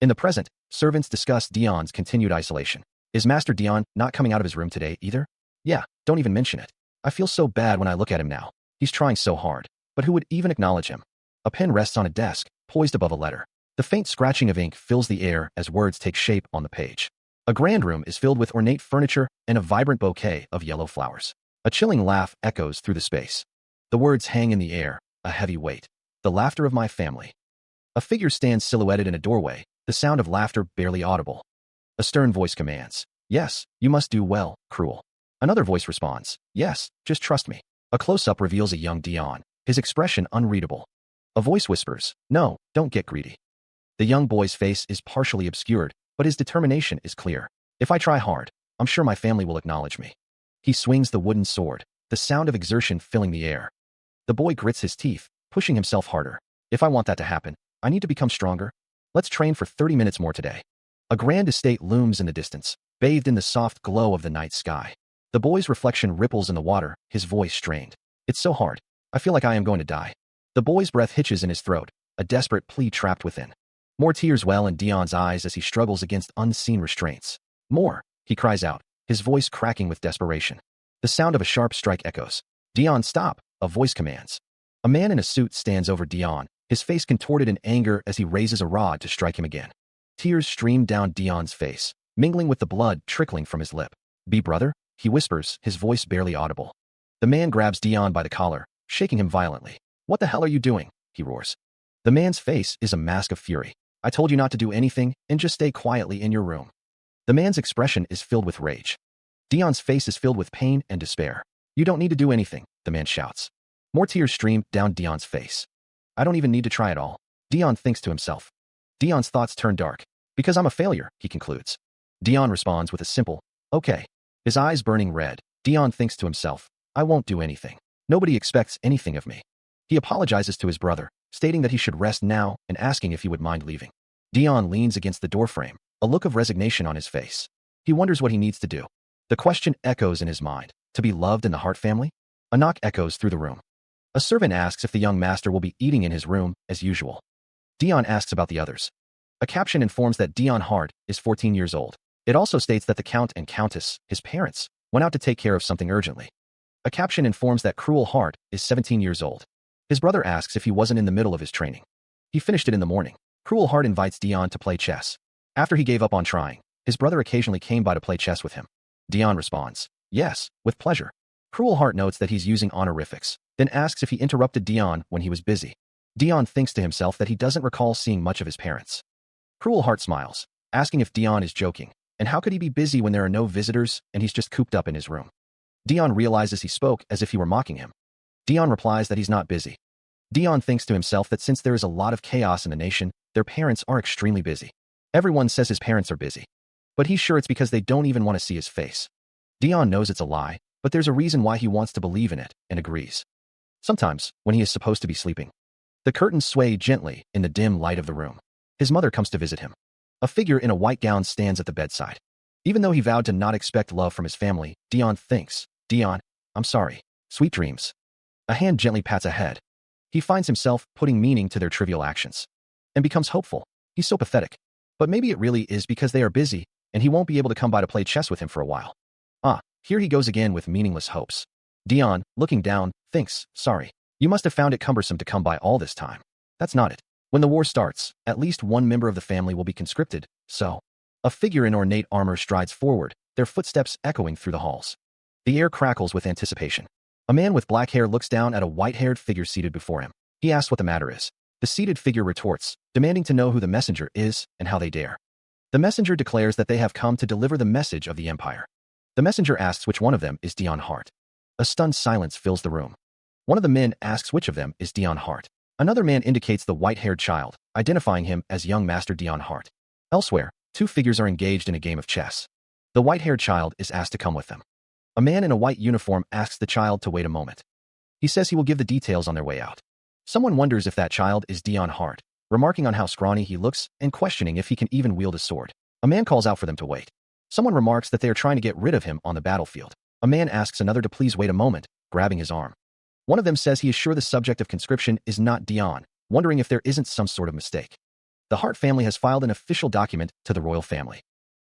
In the present, servants discuss Dion's continued isolation. Is Master Dion not coming out of his room today either? Yeah, don't even mention it. I feel so bad when I look at him now. He's trying so hard. But who would even acknowledge him? A pen rests on a desk, poised above a letter. The faint scratching of ink fills the air as words take shape on the page. A grand room is filled with ornate furniture and a vibrant bouquet of yellow flowers. A chilling laugh echoes through the space. The words hang in the air, a heavy weight. The laughter of my family. A figure stands silhouetted in a doorway, the sound of laughter barely audible. A stern voice commands, yes, you must do well, cruel. Another voice responds, yes, just trust me. A close-up reveals a young Dion, his expression unreadable. A voice whispers, no, don't get greedy. The young boy's face is partially obscured, but his determination is clear. If I try hard, I'm sure my family will acknowledge me. He swings the wooden sword, the sound of exertion filling the air. The boy grits his teeth, pushing himself harder. If I want that to happen, I need to become stronger. Let's train for 30 minutes more today. A grand estate looms in the distance, bathed in the soft glow of the night sky. The boy's reflection ripples in the water, his voice strained. It's so hard. I feel like I am going to die. The boy's breath hitches in his throat, a desperate plea trapped within. More tears well in Dion's eyes as he struggles against unseen restraints. More, he cries out, his voice cracking with desperation. The sound of a sharp strike echoes. Dion, stop, a voice commands. A man in a suit stands over Dion, his face contorted in anger as he raises a rod to strike him again. Tears stream down Dion's face, mingling with the blood trickling from his lip. Be brother, he whispers, his voice barely audible. The man grabs Dion by the collar, shaking him violently. What the hell are you doing? He roars. The man's face is a mask of fury. I told you not to do anything and just stay quietly in your room. The man's expression is filled with rage. Dion's face is filled with pain and despair. You don't need to do anything, the man shouts. More tears stream down Dion's face. I don't even need to try at all, Dion thinks to himself. Dion's thoughts turn dark. Because I'm a failure, he concludes. Dion responds with a simple, okay. His eyes burning red, Dion thinks to himself, I won't do anything. Nobody expects anything of me. He apologizes to his brother, stating that he should rest now and asking if he would mind leaving. Dion leans against the doorframe, a look of resignation on his face. He wonders what he needs to do. The question echoes in his mind, to be loved in the Hart family? A knock echoes through the room. A servant asks if the young master will be eating in his room, as usual. Dion asks about the others. A caption informs that Dion Hart is 14 years old. It also states that the Count and Countess, his parents, went out to take care of something urgently. A caption informs that Cruel Hart is 17 years old. His brother asks if he wasn't in the middle of his training. He finished it in the morning. Cruel Hart invites Dion to play chess. After he gave up on trying, his brother occasionally came by to play chess with him. Dion responds, yes, with pleasure. Cruel Hart notes that he's using honorifics, then asks if he interrupted Dion when he was busy. Dion thinks to himself that he doesn't recall seeing much of his parents. Cruel Hart smiles, asking if Dion is joking, and how could he be busy when there are no visitors and he's just cooped up in his room. Dion realizes he spoke as if he were mocking him. Dion replies that he's not busy. Dion thinks to himself that since there is a lot of chaos in the nation, their parents are extremely busy. Everyone says his parents are busy, but he's sure it's because they don't even want to see his face. Dion knows it's a lie, but there's a reason why he wants to believe in it and agrees. Sometimes, when he is supposed to be sleeping, the curtains sway gently in the dim light of the room. His mother comes to visit him. A figure in a white gown stands at the bedside. Even though he vowed to not expect love from his family, Dion thinks, "Dion, I'm sorry. Sweet dreams." A hand gently pats a head. He finds himself putting meaning to their trivial actions and becomes hopeful. He's so pathetic. But maybe it really is because they are busy and he won't be able to come by to play chess with him for a while. Here he goes again with meaningless hopes. Dion, looking down, thinks, "Sorry. You must have found it cumbersome to come by all this time. That's not it. When the war starts, at least one member of the family will be conscripted, so." A figure in ornate armor strides forward, their footsteps echoing through the halls. The air crackles with anticipation. A man with black hair looks down at a white-haired figure seated before him. He asks what the matter is. The seated figure retorts, demanding to know who the messenger is and how they dare. The messenger declares that they have come to deliver the message of the Empire. The messenger asks which one of them is Dion Hart. A stunned silence fills the room. One of the men asks which of them is Dion Hart. Another man indicates the white-haired child, identifying him as young Master Dion Hart. Elsewhere, two figures are engaged in a game of chess. The white-haired child is asked to come with them. A man in a white uniform asks the child to wait a moment. He says he will give the details on their way out. Someone wonders if that child is Dion Hart, remarking on how scrawny he looks and questioning if he can even wield a sword. A man calls out for them to wait. Someone remarks that they are trying to get rid of him on the battlefield. A man asks another to please wait a moment, grabbing his arm. One of them says he is sure the subject of conscription is not Dion, wondering if there isn't some sort of mistake. The Hart family has filed an official document to the royal family.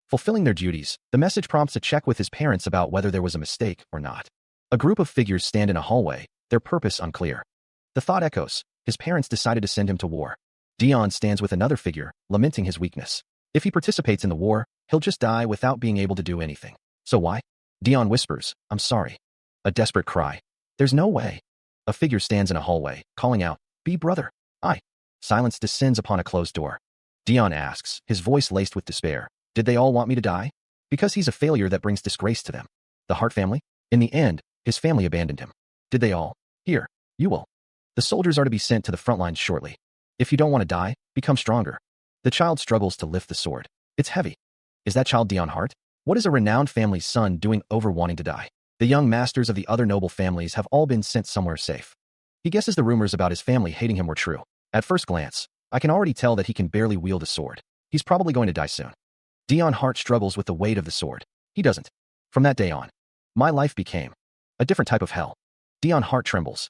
Fulfilling their duties, the message prompts a check with his parents about whether there was a mistake or not. A group of figures stand in a hallway, their purpose unclear. The thought echoes, his parents decided to send him to war. Dion stands with another figure, lamenting his weakness. If he participates in the war, he'll just die without being able to do anything. So why? Dion whispers, "I'm sorry." A desperate cry. "There's no way." A figure stands in a hallway, calling out, "Be brother." "I." Silence descends upon a closed door. Dion asks, his voice laced with despair, "Did they all want me to die?" Because he's a failure that brings disgrace to them. The Hart family? In the end, his family abandoned him. Did they all? Here, you will. The soldiers are to be sent to the front lines shortly. If you don't want to die, become stronger. The child struggles to lift the sword. It's heavy. Is that child Dion Hart? What is a renowned family's son doing over wanting to die? The young masters of the other noble families have all been sent somewhere safe. He guesses the rumors about his family hating him were true. At first glance, I can already tell that he can barely wield a sword. He's probably going to die soon. Dion Hart struggles with the weight of the sword. He doesn't. From that day on, my life became a different type of hell. Dion Hart trembles.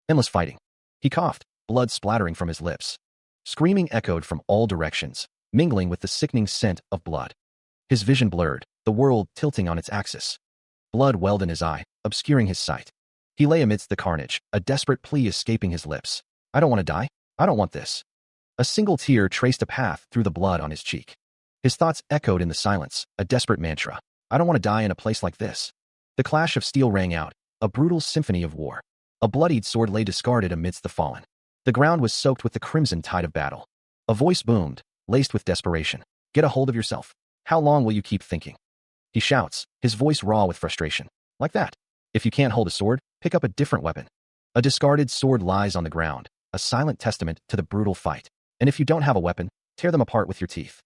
Endless fighting. He coughed, blood splattering from his lips. Screaming echoed from all directions, mingling with the sickening scent of blood. His vision blurred, the world tilting on its axis. Blood welled in his eye, obscuring his sight. He lay amidst the carnage, a desperate plea escaping his lips. "I don't want to die. I don't want this." A single tear traced a path through the blood on his cheek. His thoughts echoed in the silence, a desperate mantra. "I don't want to die in a place like this." The clash of steel rang out, a brutal symphony of war. A bloodied sword lay discarded amidst the fallen. The ground was soaked with the crimson tide of battle. A voice boomed, laced with desperation. "Get a hold of yourself. How long will you keep thinking?" He shouts, his voice raw with frustration. "Like that. If you can't hold a sword, pick up a different weapon." A discarded sword lies on the ground, a silent testament to the brutal fight. "And if you don't have a weapon, tear them apart with your teeth."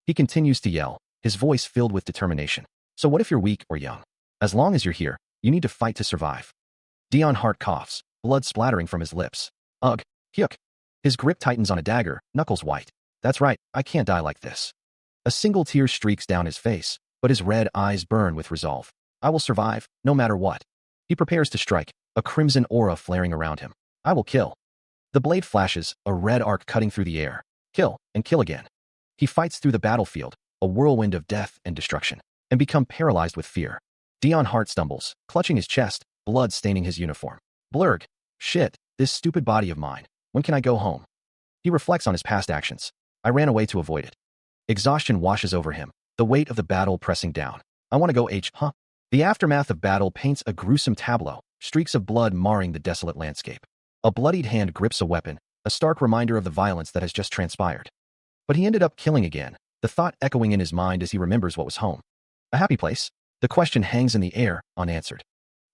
He continues to yell, his voice filled with determination. "So what if you're weak or young? As long as you're here, you need to fight to survive." Dion Hart coughs, blood splattering from his lips. "Ugh, hyuk." His grip tightens on a dagger, knuckles white. "That's right, I can't die like this." A single tear streaks down his face, but his red eyes burn with resolve. "I will survive, no matter what." He prepares to strike, a crimson aura flaring around him. "I will kill." The blade flashes, a red arc cutting through the air. Kill, and kill again. He fights through the battlefield, a whirlwind of death and destruction, and become paralyzed with fear. Dion Hart stumbles, clutching his chest, blood staining his uniform. Blurg. Shit, this stupid body of mine. When can I go home? He reflects on his past actions. I ran away to avoid it. Exhaustion washes over him, the weight of the battle pressing down. I want to go huh? The aftermath of battle paints a gruesome tableau, streaks of blood marring the desolate landscape. A bloodied hand grips a weapon, a stark reminder of the violence that has just transpired. But he ended up killing again, the thought echoing in his mind as he remembers what was home. A happy place? The question hangs in the air, unanswered.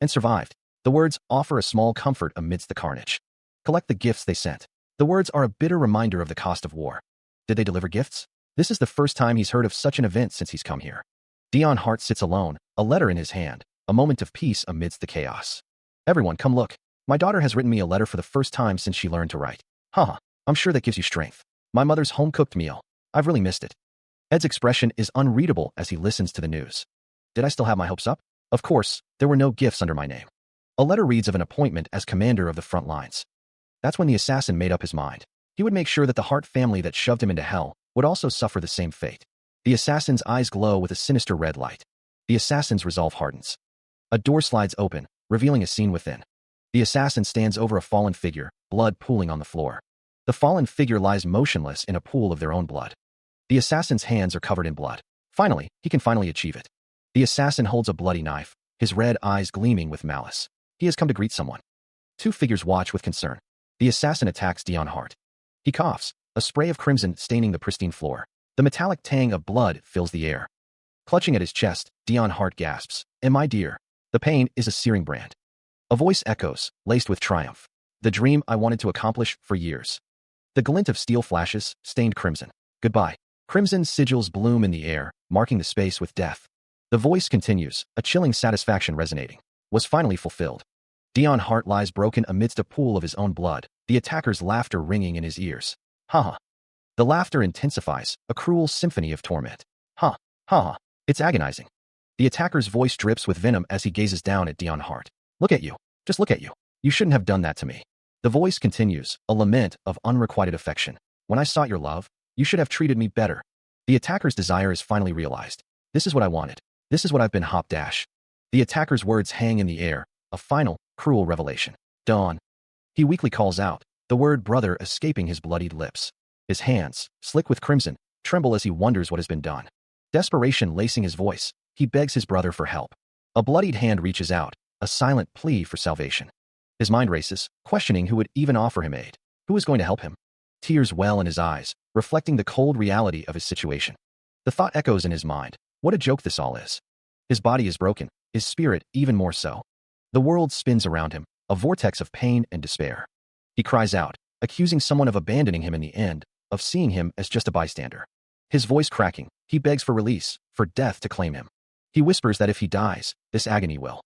And survived. The words offer a small comfort amidst the carnage. Collect the gifts they sent. The words are a bitter reminder of the cost of war. Did they deliver gifts? This is the first time he's heard of such an event since he's come here. Dion Hart sits alone, a letter in his hand, a moment of peace amidst the chaos. Everyone, come look. My daughter has written me a letter for the first time since she learned to write. Haha, I'm sure that gives you strength. My mother's home-cooked meal. I've really missed it. Ed's expression is unreadable as he listens to the news. Did I still have my hopes up? Of course, there were no gifts under my name. A letter reads of an appointment as commander of the front lines. That's when the assassin made up his mind. He would make sure that the Hart family that shoved him into hell would also suffer the same fate. The assassin's eyes glow with a sinister red light. The assassin's resolve hardens. A door slides open, revealing a scene within. The assassin stands over a fallen figure, blood pooling on the floor. The fallen figure lies motionless in a pool of their own blood. The assassin's hands are covered in blood. Finally, he can finally achieve it. The assassin holds a bloody knife, his red eyes gleaming with malice. He has come to greet someone. Two figures watch with concern. The assassin attacks Dion Hart. He coughs, a spray of crimson staining the pristine floor. The metallic tang of blood fills the air. Clutching at his chest, Dion Hart gasps, "And my dear." The pain is a searing brand. A voice echoes, laced with triumph. "The dream I wanted to accomplish for years." The glint of steel flashes, stained crimson. "Goodbye." Crimson sigils bloom in the air, marking the space with death. The voice continues, a chilling satisfaction resonating. Was finally fulfilled. Dion Hart lies broken amidst a pool of his own blood, the attacker's laughter ringing in his ears. Ha. The laughter intensifies, a cruel symphony of torment. Ha. Ha. It's agonizing. The attacker's voice drips with venom as he gazes down at Dion Hart. "Look at you. Just look at you. You shouldn't have done that to me." The voice continues, a lament of unrequited affection. "When I sought your love, you should have treated me better." The attacker's desire is finally realized. "This is what I wanted. This is what I've been hop-dash." The attacker's words hang in the air, a final, cruel revelation. "Dawn." He weakly calls out, the word brother escaping his bloodied lips. His hands, slick with crimson, tremble as he wonders what has been done. Desperation lacing his voice, he begs his brother for help. A bloodied hand reaches out, a silent plea for salvation. His mind races, questioning who would even offer him aid. Who is going to help him? Tears well in his eyes, reflecting the cold reality of his situation. The thought echoes in his mind. What a joke this all is. His body is broken, his spirit even more so. The world spins around him, a vortex of pain and despair. He cries out, accusing someone of abandoning him in the end, of seeing him as just a bystander. His voice cracking, he begs for release, for death to claim him. He whispers that if he dies, this agony will.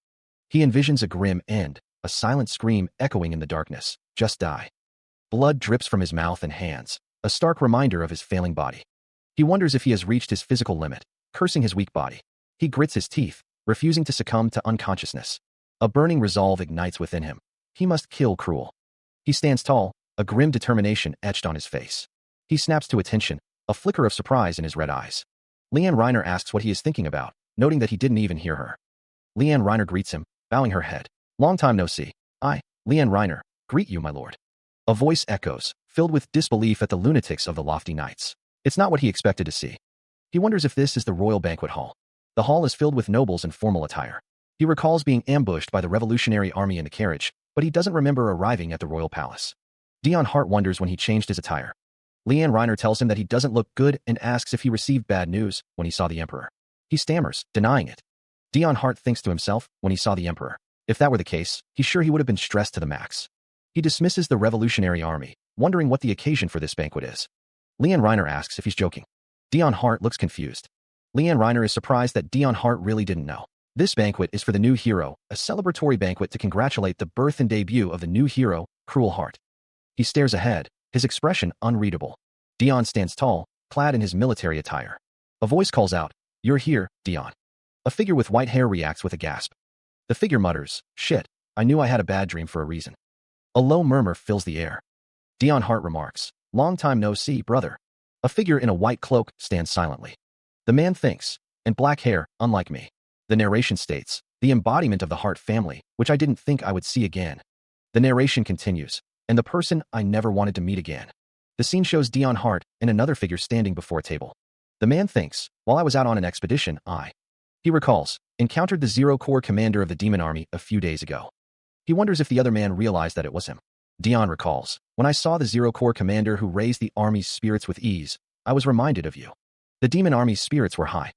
He envisions a grim end, a silent scream echoing in the darkness. Just die. Blood drips from his mouth and hands, a stark reminder of his failing body. He wonders if he has reached his physical limit, cursing his weak body. He grits his teeth, refusing to succumb to unconsciousness. A burning resolve ignites within him. He must kill Cruel. He stands tall, a grim determination etched on his face. He snaps to attention, a flicker of surprise in his red eyes. Leanne Reiner asks what he is thinking about, noting that he didn't even hear her. Leanne Reiner greets him, bowing her head. "Long time no see. I, Leanne Reiner, greet you, my lord." A voice echoes, filled with disbelief at the lunatics of the lofty knights. It's not what he expected to see. He wonders if this is the royal banquet hall. The hall is filled with nobles in formal attire. He recalls being ambushed by the Revolutionary Army in the carriage, but he doesn't remember arriving at the royal palace. Dion Hart wonders when he changed his attire. Leanne Reiner tells him that he doesn't look good and asks if he received bad news when he saw the emperor. He stammers, denying it. Dion Hart thinks to himself when he saw the emperor. If that were the case, he's sure he would have been stressed to the max. He dismisses the Revolutionary Army, wondering what the occasion for this banquet is. Leanne Reiner asks if he's joking. Dion Hart looks confused. Leanne Reiner is surprised that Dion Hart really didn't know. This banquet is for the new hero, a celebratory banquet to congratulate the birth and debut of the new hero, Cruel Hart. He stares ahead, his expression unreadable. Dion stands tall, clad in his military attire. A voice calls out, "You're here, Dion." A figure with white hair reacts with a gasp. The figure mutters, "Shit, I knew I had a bad dream for a reason." A low murmur fills the air. Dion Hart remarks, "Long time no see, brother." A figure in a white cloak stands silently. The man thinks, and black hair, unlike me. The narration states, "The embodiment of the Hart family, which I didn't think I would see again." The narration continues, "And the person I never wanted to meet again." The scene shows Dion Hart and another figure standing before a table. The man thinks, "While I was out on an expedition, He recalls, encountered the Zero Corps commander of the Demon Army a few days ago. He wonders if the other man realized that it was him. Dion recalls, "When I saw the Zero Corps commander who raised the army's spirits with ease, I was reminded of you. The Demon Army's spirits were high."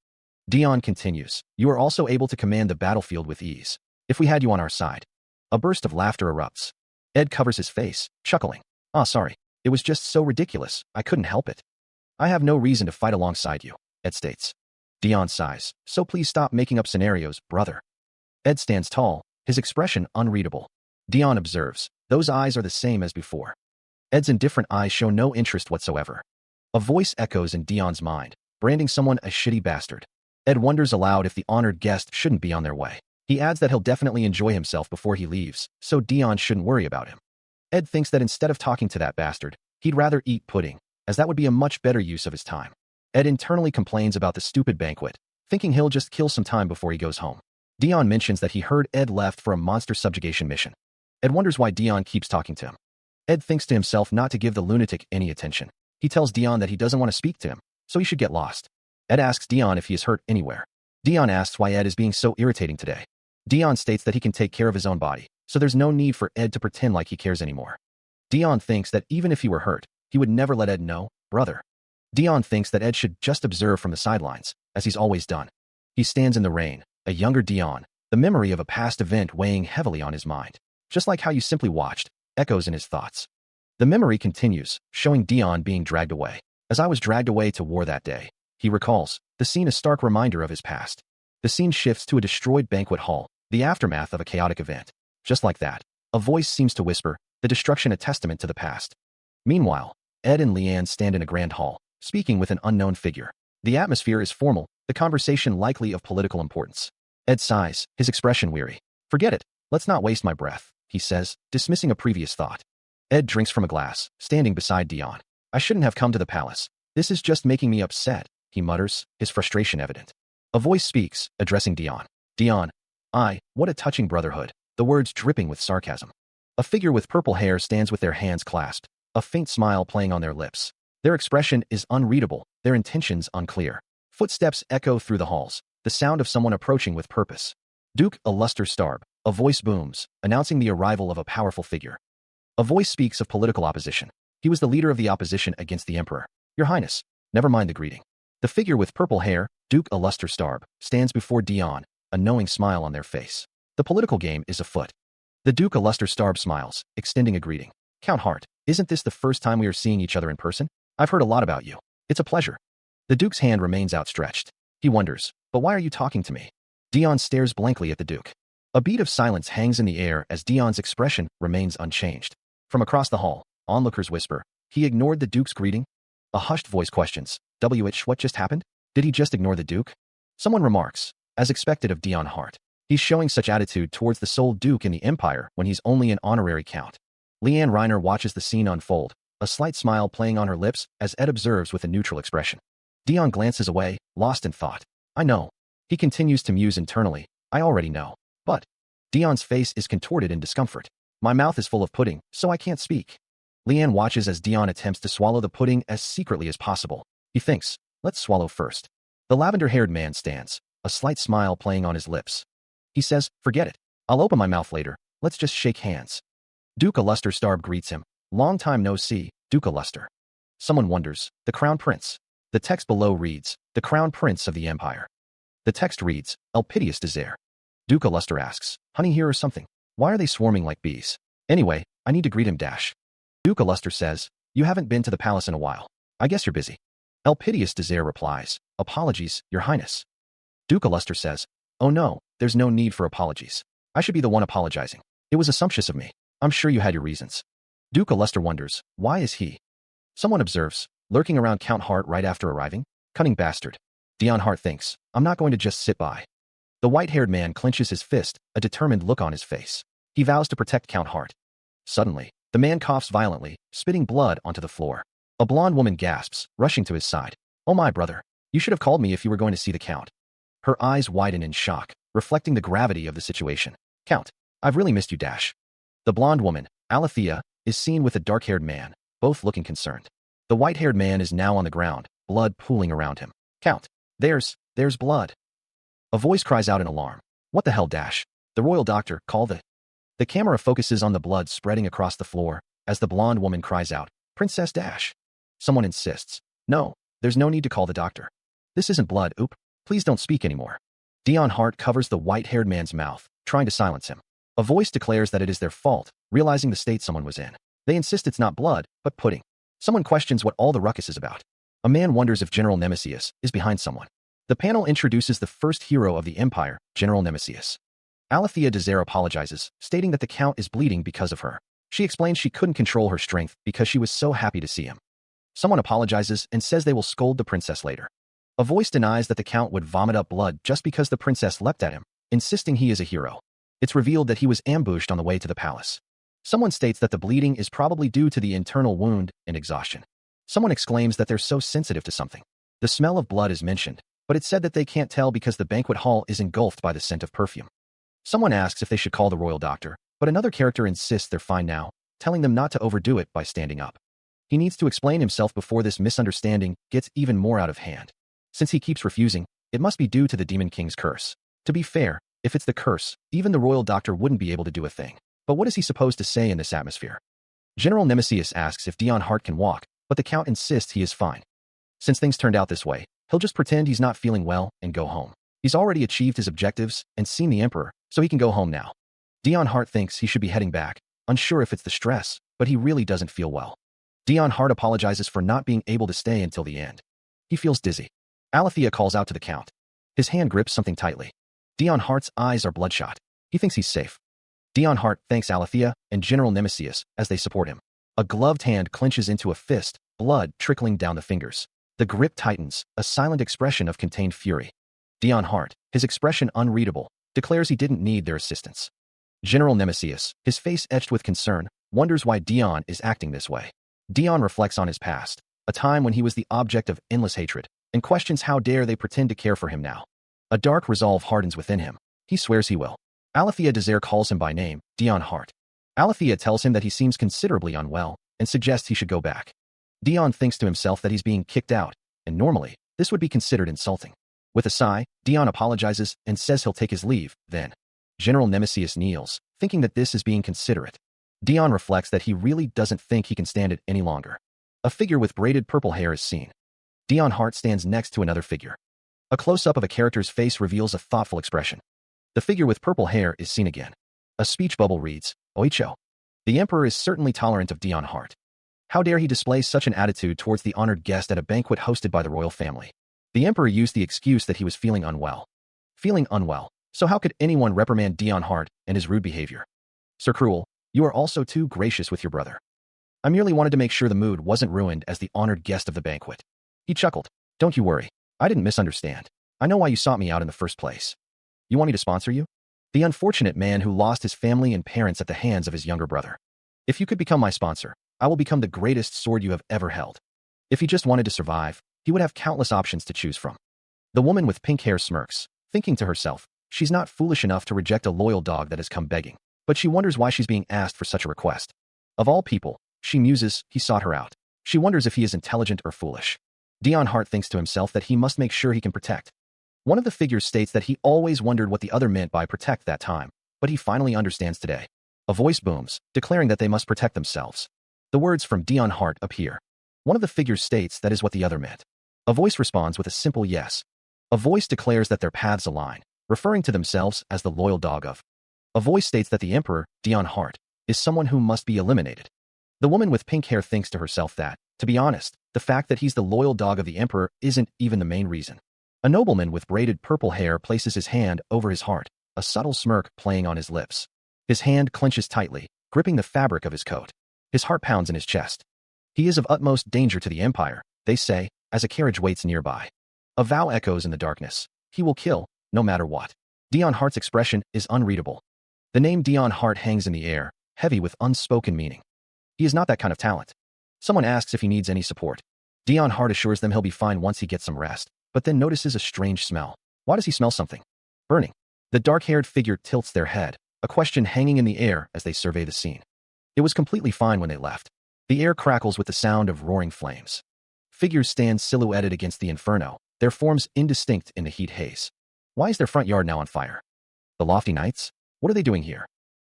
Dion continues, "You are also able to command the battlefield with ease. If we had you on our side." A burst of laughter erupts. Ed covers his face, chuckling. "Ah, sorry. It was just so ridiculous, I couldn't help it." "I have no reason to fight alongside you," Ed states. Dion sighs. "So please stop making up scenarios, brother." Ed stands tall, his expression unreadable. Dion observes. Those eyes are the same as before. Ed's indifferent eyes show no interest whatsoever. A voice echoes in Dion's mind, branding someone a shitty bastard. Ed wonders aloud if the honored guest shouldn't be on their way. He adds that he'll definitely enjoy himself before he leaves, so Dion shouldn't worry about him. Ed thinks that instead of talking to that bastard, he'd rather eat pudding, as that would be a much better use of his time. Ed internally complains about the stupid banquet, thinking he'll just kill some time before he goes home. Dion mentions that he heard Ed left for a monster subjugation mission. Ed wonders why Dion keeps talking to him. Ed thinks to himself not to give the lunatic any attention. He tells Dion that he doesn't want to speak to him, so he should get lost. Ed asks Dion if he is hurt anywhere. Dion asks why Ed is being so irritating today. Dion states that he can take care of his own body, so there's no need for Ed to pretend like he cares anymore. Dion thinks that even if he were hurt, he would never let Ed know, brother. Dion thinks that Ed should just observe from the sidelines, as he's always done. He stands in the rain, a younger Dion, the memory of a past event weighing heavily on his mind. Just like how you simply watched, echoes in his thoughts. The memory continues, showing Dion being dragged away. As I was dragged away to war that day, he recalls, the scene a stark reminder of his past. The scene shifts to a destroyed banquet hall, the aftermath of a chaotic event. Just like that, a voice seems to whisper, the destruction a testament to the past. Meanwhile, Ed and Leanne stand in a grand hall, speaking with an unknown figure. The atmosphere is formal, the conversation likely of political importance. Ed sighs, his expression weary. "Forget it, let's not waste my breath," he says, dismissing a previous thought. Ed drinks from a glass, standing beside Dion. "I shouldn't have come to the palace. This is just making me upset," he mutters, his frustration evident. A voice speaks, addressing Dion. "Dion, what a touching brotherhood," the words dripping with sarcasm. A figure with purple hair stands with their hands clasped, a faint smile playing on their lips. Their expression is unreadable, their intentions unclear. Footsteps echo through the halls, the sound of someone approaching with purpose. "Duke Aluster Starb," a voice booms, announcing the arrival of a powerful figure. A voice speaks of political opposition. He was the leader of the opposition against the emperor. "Your Highness." Never mind the greeting. The figure with purple hair, Duke Aluster Starb, stands before Dion, a knowing smile on their face. The political game is afoot. The Duke Aluster Starb smiles, extending a greeting. "Count Hart, isn't this the first time we are seeing each other in person? I've heard a lot about you. It's a pleasure." The Duke's hand remains outstretched. He wonders, "But why are you talking to me?" Dion stares blankly at the Duke. A beat of silence hangs in the air as Dion's expression remains unchanged. From across the hall, onlookers whisper, "He ignored the Duke's greeting?" A hushed voice questions, what just happened? Did he just ignore the Duke?" Someone remarks, as expected of Dion Hart. He's showing such attitude towards the sole Duke in the Empire when he's only an honorary count. Leanne Reiner watches the scene unfold, a slight smile playing on her lips as Ed observes with a neutral expression. Dion glances away, lost in thought. "I know." He continues to muse internally. "I already know. But..." Dion's face is contorted in discomfort. "My mouth is full of pudding, so I can't speak." Leanne watches as Dion attempts to swallow the pudding as secretly as possible. He thinks, "Let's swallow first." The lavender-haired man stands, a slight smile playing on his lips. He says, "Forget it. I'll open my mouth later. Let's just shake hands." Duke Aluster Starb greets him. "Long time no see, Duke Aluster." Someone wonders, "The Crown Prince?" The text below reads, "The Crown Prince of the Empire." The text reads, "Elpidious Desire." Duke Aluster asks, "Honey here or something? Why are they swarming like bees? Anyway, I need to greet him dash." Duke Aluster says, "You haven't been to the palace in a while. I guess you're busy." Elpidious Desire replies, "Apologies, Your Highness." Duke Aluster says, "Oh no, there's no need for apologies. I should be the one apologizing. It was assumptuous of me. I'm sure you had your reasons." Duke Aluster wonders, why is he? Someone observes, lurking around Count Hart right after arriving? Cunning bastard. Dion Hart thinks, "I'm not going to just sit by." The white-haired man clenches his fist, a determined look on his face. He vows to protect Count Hart. Suddenly, the man coughs violently, spitting blood onto the floor. A blonde woman gasps, rushing to his side. "Oh my brother, you should have called me if you were going to see the Count." Her eyes widen in shock, reflecting the gravity of the situation. "Count, I've really missed you dash." The blonde woman, Alethea, is seen with a dark-haired man, both looking concerned. The white-haired man is now on the ground, blood pooling around him. "Count, there's blood." A voice cries out in alarm. "What the hell dash? The royal doctor, call the..." The camera focuses on the blood spreading across the floor, as the blonde woman cries out, "Princess dash." Someone insists, "No, there's no need to call the doctor. This isn't blood, oop. Please don't speak anymore." Dion Hart covers the white-haired man's mouth, trying to silence him. A voice declares that it is their fault, realizing the state someone was in. They insist it's not blood, but pudding. Someone questions what all the ruckus is about. A man wonders if General Nemesis is behind someone. The panel introduces the first hero of the Empire, General Nemesis. Alethea Desire apologizes, stating that the Count is bleeding because of her. She explains she couldn't control her strength because she was so happy to see him. Someone apologizes and says they will scold the princess later. A voice denies that the Count would vomit up blood just because the princess leapt at him, insisting he is a hero. It's revealed that he was ambushed on the way to the palace. Someone states that the bleeding is probably due to the internal wound and exhaustion. Someone exclaims that they're so sensitive to something. The smell of blood is mentioned, but it's said that they can't tell because the banquet hall is engulfed by the scent of perfume. Someone asks if they should call the royal doctor, but another character insists they're fine now, telling them not to overdo it by standing up. He needs to explain himself before this misunderstanding gets even more out of hand. Since he keeps refusing, it must be due to the Demon King's curse. To be fair, if it's the curse, even the royal doctor wouldn't be able to do a thing. But what is he supposed to say in this atmosphere? General Nemesis asks if Dion Hart can walk, but the Count insists he is fine. Since things turned out this way, he'll just pretend he's not feeling well and go home. He's already achieved his objectives and seen the Emperor, so he can go home now. Dion Hart thinks he should be heading back, unsure if it's the stress, but he really doesn't feel well. Dion Hart apologizes for not being able to stay until the end. He feels dizzy. Alethea calls out to the Count. His hand grips something tightly. Dion Hart's eyes are bloodshot. He thinks he's safe. Dion Hart thanks Alethea and General Nemesis as they support him. A gloved hand clenches into a fist, blood trickling down the fingers. The grip tightens, a silent expression of contained fury. Dion Hart, his expression unreadable, declares he didn't need their assistance. General Nemesis, his face etched with concern, wonders why Dion is acting this way. Dion reflects on his past, a time when he was the object of endless hatred, and questions how dare they pretend to care for him now. A dark resolve hardens within him. He swears he will. Alethea Desire calls him by name, Dion Hart. Alethea tells him that he seems considerably unwell and suggests he should go back. Dion thinks to himself that he's being kicked out, and normally, this would be considered insulting. With a sigh, Dion apologizes and says he'll take his leave, then. General Nemesis kneels, thinking that this is being considerate. Dion reflects that he really doesn't think he can stand it any longer. A figure with braided purple hair is seen. Dion Hart stands next to another figure. A close-up of a character's face reveals a thoughtful expression. The figure with purple hair is seen again. A speech bubble reads, Oicho. The Emperor is certainly tolerant of Dion Hart. How dare he display such an attitude towards the honored guest at a banquet hosted by the royal family? The Emperor used the excuse that he was feeling unwell. Feeling unwell, so how could anyone reprimand Dion Hart and his rude behavior? Sir Cruel, you are also too gracious with your brother. I merely wanted to make sure the mood wasn't ruined as the honored guest of the banquet. He chuckled. Don't you worry. I didn't misunderstand. I know why you sought me out in the first place. You want me to sponsor you? The unfortunate man who lost his family and parents at the hands of his younger brother. If you could become my sponsor, I will become the greatest sword you have ever held. If he just wanted to survive, he would have countless options to choose from. The woman with pink hair smirks, thinking to herself, she's not foolish enough to reject a loyal dog that has come begging, but she wonders why she's being asked for such a request. Of all people, she muses, he sought her out. She wonders if he is intelligent or foolish. Dion Hart thinks to himself that he must make sure he can protect. One of the figures states that he always wondered what the other meant by protect that time, but he finally understands today. A voice booms, declaring that they must protect themselves. The words from Dion Hart appear. One of the figures states that is what the other meant. A voice responds with a simple yes. A voice declares that their paths align, referring to themselves as the loyal dog of. A voice states that the Emperor, Dion Hart, is someone who must be eliminated. The woman with pink hair thinks to herself that, to be honest, the fact that he's the loyal dog of the Emperor isn't even the main reason. A nobleman with braided purple hair places his hand over his heart, a subtle smirk playing on his lips. His hand clenches tightly, gripping the fabric of his coat. His heart pounds in his chest. He is of utmost danger to the Empire, they say, as a carriage waits nearby. A vow echoes in the darkness. He will kill, no matter what. Dion Hart's expression is unreadable. The name Dion Hart hangs in the air, heavy with unspoken meaning. He is not that kind of talent. Someone asks if he needs any support. Dion Hart assures them he'll be fine once he gets some rest, but then notices a strange smell. Why does he smell something? Burning. The dark-haired figure tilts their head, a question hanging in the air as they survey the scene. It was completely fine when they left. The air crackles with the sound of roaring flames. Figures stand silhouetted against the inferno, their forms indistinct in the heat haze. Why is their front yard now on fire? The lofty knights? What are they doing here?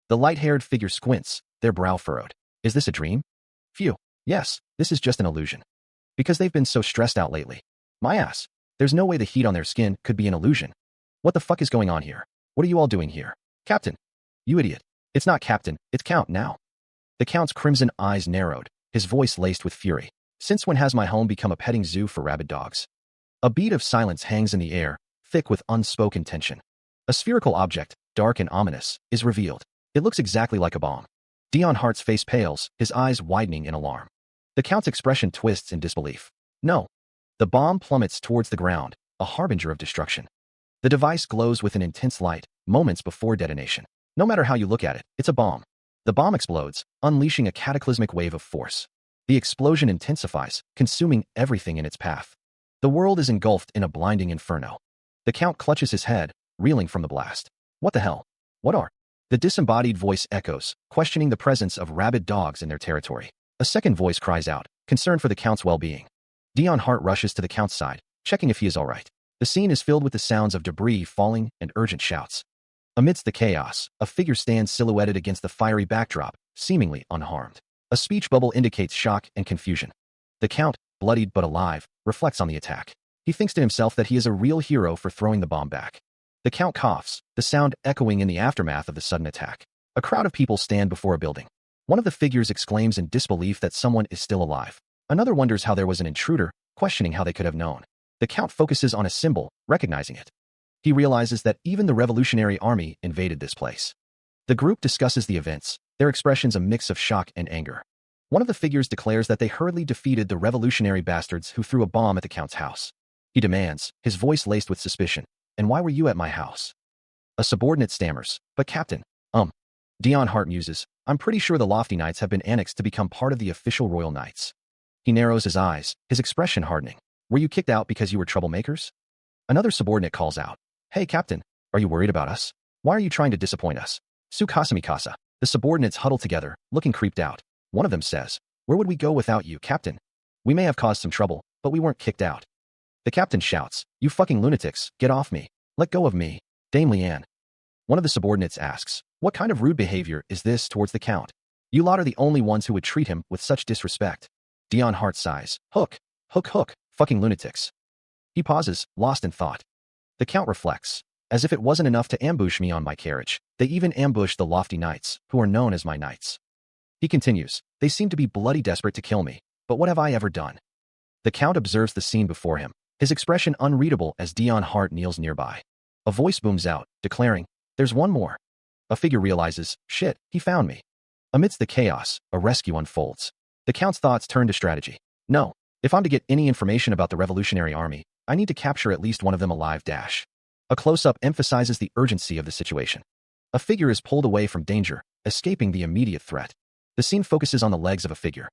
The light-haired figure squints, their brow furrowed. Is this a dream? Phew. Yes, this is just an illusion. Because they've been so stressed out lately. My ass. There's no way the heat on their skin could be an illusion. What the fuck is going on here? What are you all doing here? Captain. You idiot. It's not Captain, it's Count now. The Count's crimson eyes narrowed, his voice laced with fury. Since when has my home become a petting zoo for rabid dogs? A bead of silence hangs in the air, thick with unspoken tension. A spherical object, dark and ominous, is revealed. It looks exactly like a bomb. Dion Hart's face pales, his eyes widening in alarm. The Count's expression twists in disbelief. No. The bomb plummets towards the ground, a harbinger of destruction. The device glows with an intense light, moments before detonation. No matter how you look at it, it's a bomb. The bomb explodes, unleashing a cataclysmic wave of force. The explosion intensifies, consuming everything in its path. The world is engulfed in a blinding inferno. The Count clutches his head, reeling from the blast. What the hell? What are? The disembodied voice echoes, questioning the presence of rabid dogs in their territory. A second voice cries out, concerned for the Count's well-being. Dion Hart rushes to the Count's side, checking if he is all right. The scene is filled with the sounds of debris falling and urgent shouts. Amidst the chaos, a figure stands silhouetted against the fiery backdrop, seemingly unharmed. A speech bubble indicates shock and confusion. The Count, bloodied but alive, reflects on the attack. He thinks to himself that he is a real hero for throwing the bomb back. The Count coughs, the sound echoing in the aftermath of the sudden attack. A crowd of people stand before a building. One of the figures exclaims in disbelief that someone is still alive. Another wonders how there was an intruder, questioning how they could have known. The Count focuses on a symbol, recognizing it. He realizes that even the Revolutionary Army invaded this place. The group discusses the events, their expressions a mix of shock and anger. One of the figures declares that they hurriedly defeated the revolutionary bastards who threw a bomb at the Count's house. He demands, his voice laced with suspicion, "And why were you at my house?" A subordinate stammers, "But Captain, Dion Hart muses, "I'm pretty sure the Lofty Knights have been annexed to become part of the official Royal Knights." He narrows his eyes, his expression hardening. "Were you kicked out because you were troublemakers?" Another subordinate calls out, "Hey Captain, are you worried about us? Why are you trying to disappoint us?" Sukasamikasa. The subordinates huddle together, looking creeped out. One of them says, "Where would we go without you, Captain? We may have caused some trouble, but we weren't kicked out." The Captain shouts, "You fucking lunatics, get off me. Let go of me, Dame Leanne." One of the subordinates asks, "What kind of rude behavior is this towards the Count? You lot are the only ones who would treat him with such disrespect." Dion Hart sighs, "Hook, hook, hook, fucking lunatics." He pauses, lost in thought. The Count reflects. As if it wasn't enough to ambush me on my carriage, they even ambushed the Lofty Knights, who are known as my knights. He continues, "They seem to be bloody desperate to kill me, but what have I ever done?" The Count observes the scene before him, his expression unreadable as Dion Hart kneels nearby. A voice booms out, declaring, "There's one more." A figure realizes, "Shit, he found me." Amidst the chaos, a rescue unfolds. The Count's thoughts turn to strategy. "No, if I'm to get any information about the Revolutionary Army, I need to capture at least one of them alive." A close-up emphasizes the urgency of the situation. A figure is pulled away from danger, escaping the immediate threat. The scene focuses on the legs of a figure.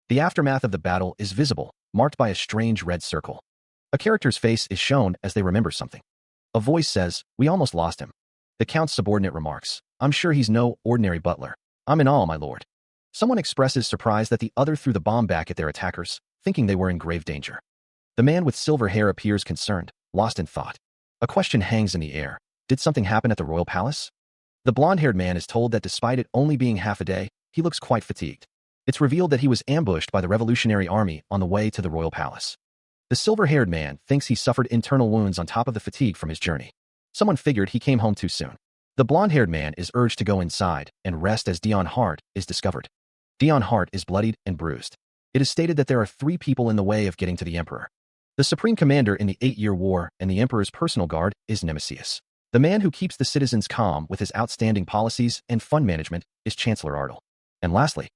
The aftermath of the battle is visible, marked by a strange red circle. A character's face is shown as they remember something. A voice says, "We almost lost him." The Count's subordinate remarks, "I'm sure he's no ordinary butler. I'm in awe, my lord." Someone expresses surprise that the other threw the bomb back at their attackers, thinking they were in grave danger. The man with silver hair appears concerned, lost in thought. A question hangs in the air. Did something happen at the royal palace? The blonde-haired man is told that despite it only being half a day, he looks quite fatigued. It's revealed that he was ambushed by the Revolutionary Army on the way to the royal palace. The silver-haired man thinks he suffered internal wounds on top of the fatigue from his journey. Someone figured he came home too soon. The blonde-haired man is urged to go inside and rest as Dion Hart is discovered. Dion Hart is bloodied and bruised. It is stated that there are 3 people in the way of getting to the Emperor. The supreme commander in the 8-Year War and the Emperor's personal guard is Nemesis. The man who keeps the citizens calm with his outstanding policies and fund management is Chancellor Ardle. And lastly,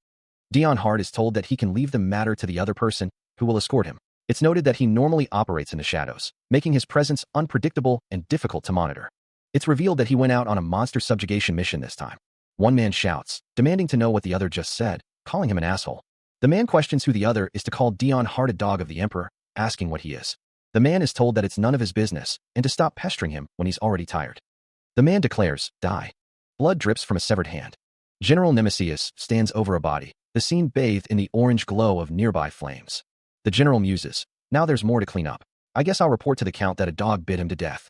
Dion Hart is told that he can leave the matter to the other person who will escort him. It's noted that he normally operates in the shadows, making his presence unpredictable and difficult to monitor. It's revealed that he went out on a monster subjugation mission this time. One man shouts, demanding to know what the other just said, calling him an asshole. The man questions who the other is to call Dion Hart a dog of the Emperor, asking what he is. The man is told that it's none of his business and to stop pestering him when he's already tired. The man declares, "Die." Blood drips from a severed hand. General Nemesis stands over a body, the scene bathed in the orange glow of nearby flames. The general muses, "Now there's more to clean up. I guess I'll report to the Count that a dog bit him to death."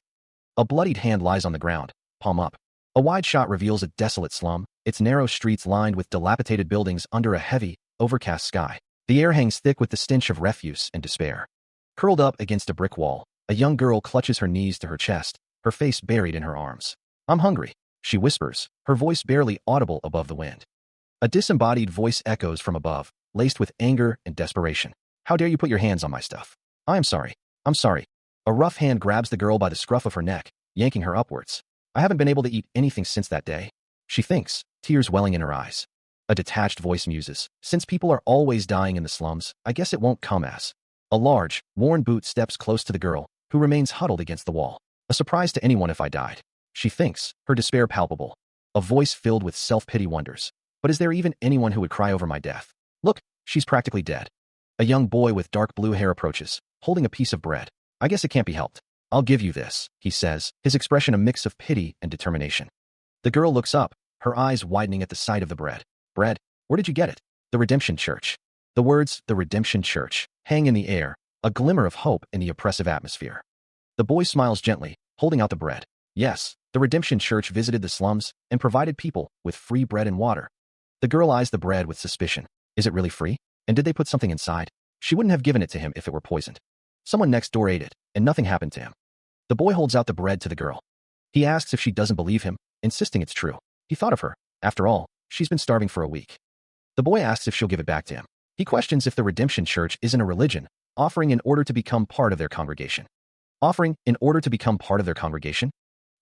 A bloodied hand lies on the ground, palm up. A wide shot reveals a desolate slum, its narrow streets lined with dilapidated buildings under a heavy, overcast sky. The air hangs thick with the stench of refuse and despair. Curled up against a brick wall, a young girl clutches her knees to her chest, her face buried in her arms. "I'm hungry." she whispers, her voice barely audible above the wind. A disembodied voice echoes from above, laced with anger and desperation. How dare you put your hands on my stuff? I am sorry. I'm sorry. A rough hand grabs the girl by the scruff of her neck, yanking her upwards. I haven't been able to eat anything since that day, she thinks, tears welling in her eyes. A detached voice muses, since people are always dying in the slums, I guess it won't come as. A large, worn boot steps close to the girl, who remains huddled against the wall. A surprise to anyone if I died, she thinks, her despair palpable. A voice filled with self-pity wonders. But is there even anyone who would cry over my death? Look, she's practically dead. A young boy with dark blue hair approaches, holding a piece of bread. I guess it can't be helped. I'll give you this, he says, his expression a mix of pity and determination. The girl looks up, her eyes widening at the sight of the bread. Bread? Where did you get it? The Redemption Church. The words, the Redemption Church, hang in the air, a glimmer of hope in the oppressive atmosphere. The boy smiles gently, holding out the bread. Yes, the Redemption Church visited the slums and provided people with free bread and water. The girl eyes the bread with suspicion. Is it really free? And did they put something inside? She wouldn't have given it to him if it were poisoned. Someone next door ate it, and nothing happened to him. The boy holds out the bread to the girl. He asks if she doesn't believe him, insisting it's true. He thought of her. After all, she's been starving for a week. The boy asks if she'll give it back to him. He questions if the Redemption Church isn't a religion, offering in order to become part of their congregation. Offering in order to become part of their congregation?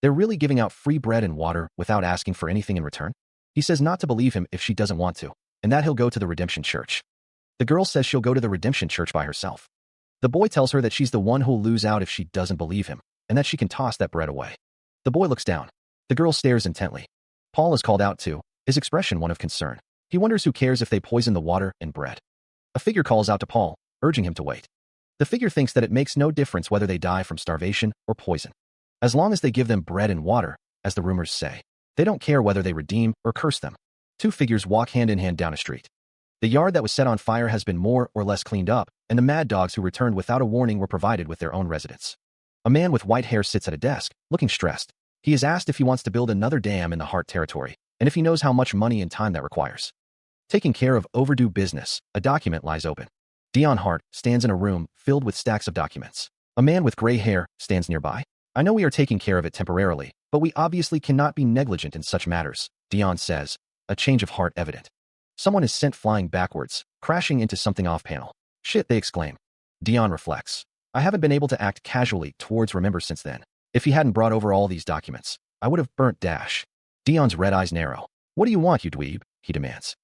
They're really giving out free bread and water without asking for anything in return? He says not to believe him if she doesn't want to, and that he'll go to the Redemption Church. The girl says she'll go to the Redemption Church by herself. The boy tells her that she's the one who'll lose out if she doesn't believe him, and that she can toss that bread away. The boy looks down. The girl stares intently. Paul is called out too, his expression one of concern. He wonders who cares if they poison the water and bread. A figure calls out to Paul, urging him to wait. The figure thinks that it makes no difference whether they die from starvation or poison. As long as they give them bread and water, as the rumors say, they don't care whether they redeem or curse them. Two figures walk hand in hand down a street. The yard that was set on fire has been more or less cleaned up, and the mad dogs who returned without a warning were provided with their own residence. A man with white hair sits at a desk, looking stressed. He is asked if he wants to build another dam in the Hart territory, and if he knows how much money and time that requires. Taking care of overdue business, a document lies open. Dion Hart stands in a room filled with stacks of documents. A man with gray hair stands nearby. I know we are taking care of it temporarily, but we obviously cannot be negligent in such matters, Dion says, a change of heart evident. Someone is sent flying backwards, crashing into something off-panel. Shit, they exclaim. Dion reflects. I haven't been able to act casually towards Remember since then. If he hadn't brought over all these documents, I would have burnt Dash. Dion's red eyes narrow. What do you want, you dweeb? He demands.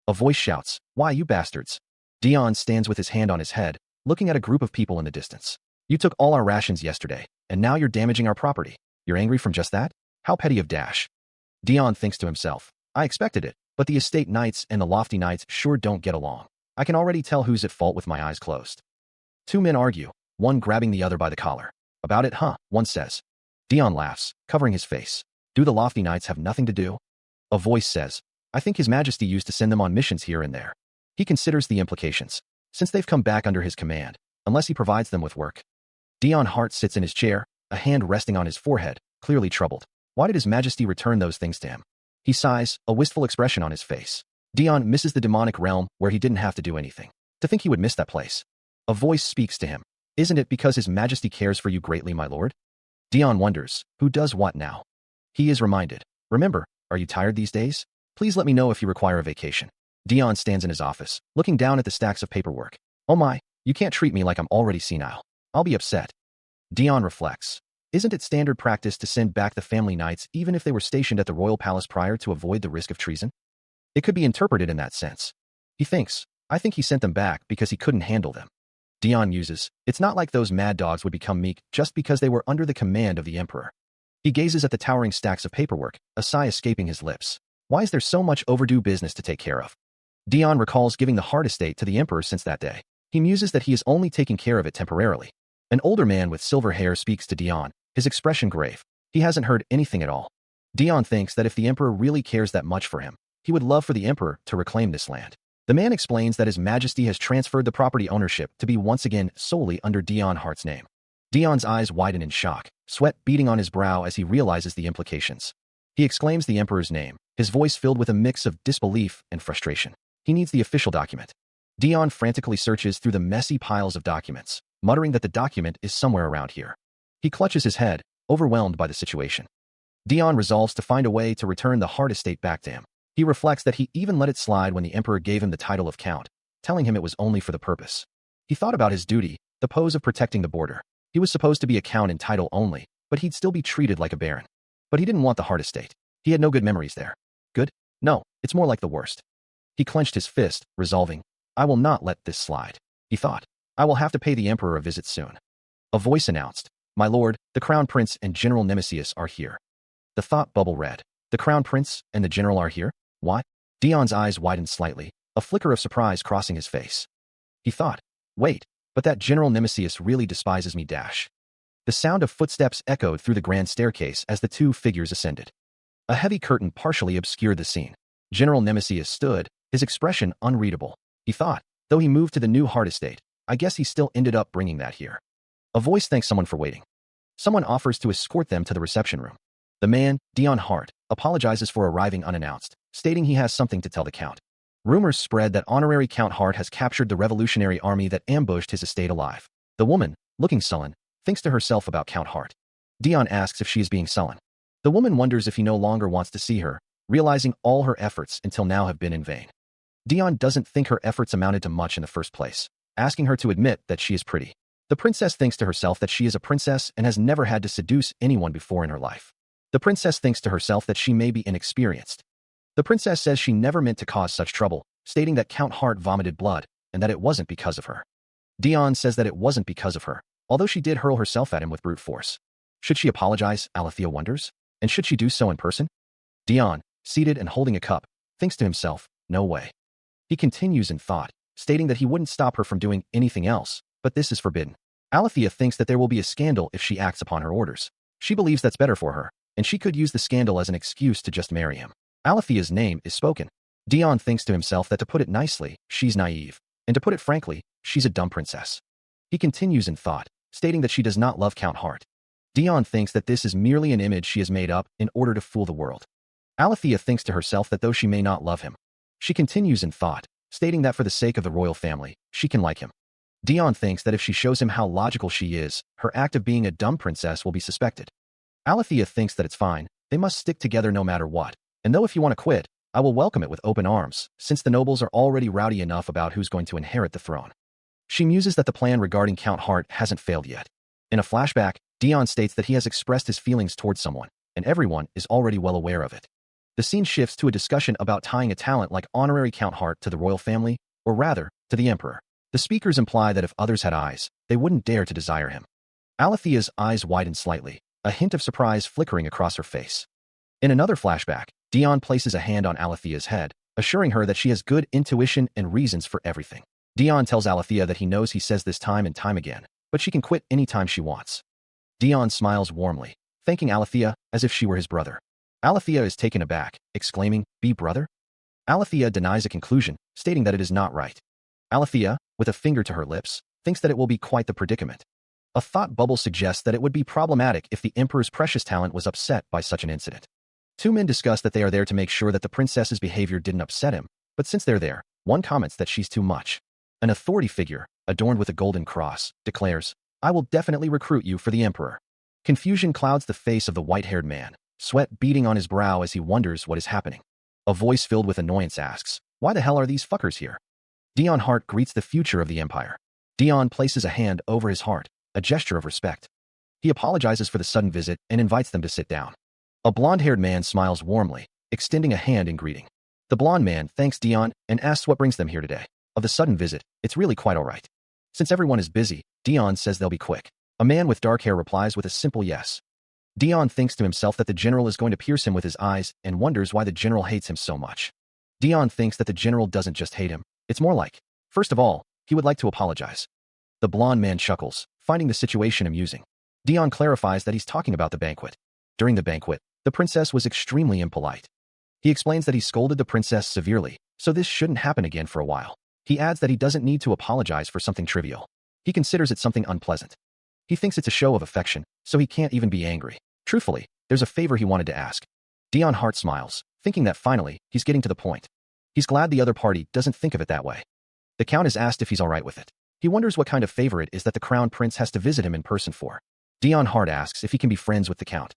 A voice shouts, why, you bastards? Dion stands with his hand on his head, looking at a group of people in the distance. You took all our rations yesterday, and now you're damaging our property. You're angry from just that? How petty of Dash. Dion thinks to himself. I expected it, but the estate knights and the lofty knights sure don't get along. I can already tell who's at fault with my eyes closed. Two men argue, one grabbing the other by the collar. About it, huh? One says. Dion laughs, covering his face. Do the lofty knights have nothing to do? A voice says. I think His Majesty used to send them on missions here and there. He considers the implications, since they've come back under his command, unless he provides them with work. Dion Hart sits in his chair, a hand resting on his forehead, clearly troubled. Why did His Majesty return those things to him? He sighs, a wistful expression on his face. Dion misses the demonic realm where he didn't have to do anything. To think he would miss that place. A voice speaks to him. Isn't it because His Majesty cares for you greatly, my lord? Dion wonders, who does what now? He is reminded. Remember, are you tired these days? Please let me know if you require a vacation. Dion stands in his office, looking down at the stacks of paperwork. Oh my, you can't treat me like I'm already senile. I'll be upset. Dion reflects. Isn't it standard practice to send back the family knights even if they were stationed at the royal palace prior to avoid the risk of treason? It could be interpreted in that sense. He thinks, I think he sent them back because he couldn't handle them. Dion muses, it's not like those mad dogs would become meek just because they were under the command of the emperor. He gazes at the towering stacks of paperwork, a sigh escaping his lips. Why is there so much overdue business to take care of? Dion recalls giving the Hart estate to the emperor since that day. He muses that he is only taking care of it temporarily. An older man with silver hair speaks to Dion, his expression grave. He hasn't heard anything at all. Dion thinks that if the emperor really cares that much for him, he would love for the emperor to reclaim this land. The man explains that His Majesty has transferred the property ownership to be once again solely under Dion Hart's name. Dion's eyes widen in shock, sweat beading on his brow as he realizes the implications. He exclaims the emperor's name, his voice filled with a mix of disbelief and frustration. He needs the official document. Dion frantically searches through the messy piles of documents, muttering that the document is somewhere around here. He clutches his head, overwhelmed by the situation. Dion resolves to find a way to return the heart estate back to him. He reflects that he even let it slide when the emperor gave him the title of count, telling him it was only for the purpose. He thought about his duty, the pose of protecting the border. He was supposed to be a count in title only, but he'd still be treated like a baron. But he didn't want the heart estate. He had no good memories there. Good? No, it's more like the worst. He clenched his fist, resolving, I will not let this slide. He thought, I will have to pay the emperor a visit soon. A voice announced, My lord, the crown prince and General Nemesis are here. The thought bubble read, The crown prince and the general are here? What? Dion's eyes widened slightly, a flicker of surprise crossing his face. He thought, wait, but that General Nemesis really despises me dash. The sound of footsteps echoed through the grand staircase as the two figures ascended. A heavy curtain partially obscured the scene. General Nemesis stood, his expression unreadable. He thought, though he moved to the new heart estate, I guess he still ended up bringing that here. A voice thanks someone for waiting. Someone offers to escort them to the reception room. The man, Dion Hart, apologizes for arriving unannounced, stating he has something to tell the count. Rumors spread that honorary Count Hart has captured the revolutionary army that ambushed his estate alive. The woman, looking sullen, thinks to herself about Count Hart. Dion asks if she is being sullen. The woman wonders if he no longer wants to see her, realizing all her efforts until now have been in vain. Dion doesn't think her efforts amounted to much in the first place, asking her to admit that she is pretty. The princess thinks to herself that she is a princess and has never had to seduce anyone before in her life. The princess thinks to herself that she may be inexperienced. The princess says she never meant to cause such trouble, stating that Count Hart vomited blood, and that it wasn't because of her. Dion says that it wasn't because of her, although she did hurl herself at him with brute force. Should she apologize, Alethea wonders? And should she do so in person? Dion, seated and holding a cup, thinks to himself, no way. He continues in thought, stating that he wouldn't stop her from doing anything else, but this is forbidden. Alethea thinks that there will be a scandal if she acts upon her orders. She believes that's better for her, and she could use the scandal as an excuse to just marry him. Alethea's name is spoken. Dion thinks to himself that to put it nicely, she's naive, and to put it frankly, she's a dumb princess. He continues in thought, stating that she does not love Count Hart. Dion thinks that this is merely an image she has made up in order to fool the world. Alethea thinks to herself that though she may not love him, she continues in thought, stating that for the sake of the royal family, she can like him. Dion thinks that if she shows him how logical she is, her act of being a dumb princess will be suspected. Alethea thinks that it's fine, they must stick together no matter what, and though if you want to quit, I will welcome it with open arms, since the nobles are already rowdy enough about who's going to inherit the throne. She muses that the plan regarding Count Hart hasn't failed yet. In a flashback, Dion states that he has expressed his feelings towards someone, and everyone is already well aware of it. The scene shifts to a discussion about tying a talent like honorary Count Hart to the royal family, or rather, to the emperor. The speakers imply that if others had eyes, they wouldn't dare to desire him. Alethea's eyes widen slightly, a hint of surprise flickering across her face. In another flashback, Dion places a hand on Alethea's head, assuring her that she has good intuition and reasons for everything. Dion tells Alethea that he knows he says this time and time again, but she can quit anytime she wants. Dion smiles warmly, thanking Alethea as if she were his brother. Alethea is taken aback, exclaiming, "Be brother?" Alethea denies a conclusion, stating that it is not right. Alethea, with a finger to her lips, thinks that it will be quite the predicament. A thought bubble suggests that it would be problematic if the emperor's precious talent was upset by such an incident. Two men discuss that they are there to make sure that the princess's behavior didn't upset him, but since they're there, one comments that she's too much. An authority figure, adorned with a golden cross, declares, "I will definitely recruit you for the emperor." Confusion clouds the face of the white-haired man, sweat beading on his brow as he wonders what is happening. A voice filled with annoyance asks, "Why the hell are these fuckers here?" Dion Hart greets the future of the empire. Dion places a hand over his heart, a gesture of respect. He apologizes for the sudden visit and invites them to sit down. A blonde-haired man smiles warmly, extending a hand in greeting. The blonde man thanks Dion and asks what brings them here today. Of the sudden visit, it's really quite all right. Since everyone is busy, Dion says they'll be quick. A man with dark hair replies with a simple yes. Dion thinks to himself that the general is going to pierce him with his eyes and wonders why the general hates him so much. Dion thinks that the general doesn't just hate him, it's more like, first of all, he would like to apologize. The blonde man chuckles, finding the situation amusing. Dion clarifies that he's talking about the banquet. During the banquet, the princess was extremely impolite. He explains that he scolded the princess severely, so this shouldn't happen again for a while. He adds that he doesn't need to apologize for something trivial. He considers it something unpleasant. He thinks it's a show of affection, so he can't even be angry. Truthfully, there's a favor he wanted to ask. Dion Hart smiles, thinking that finally, he's getting to the point. He's glad the other party doesn't think of it that way. The count is asked if he's all right with it. He wonders what kind of favor it is that the crown prince has to visit him in person for. Dion Hart asks if he can be friends with the count.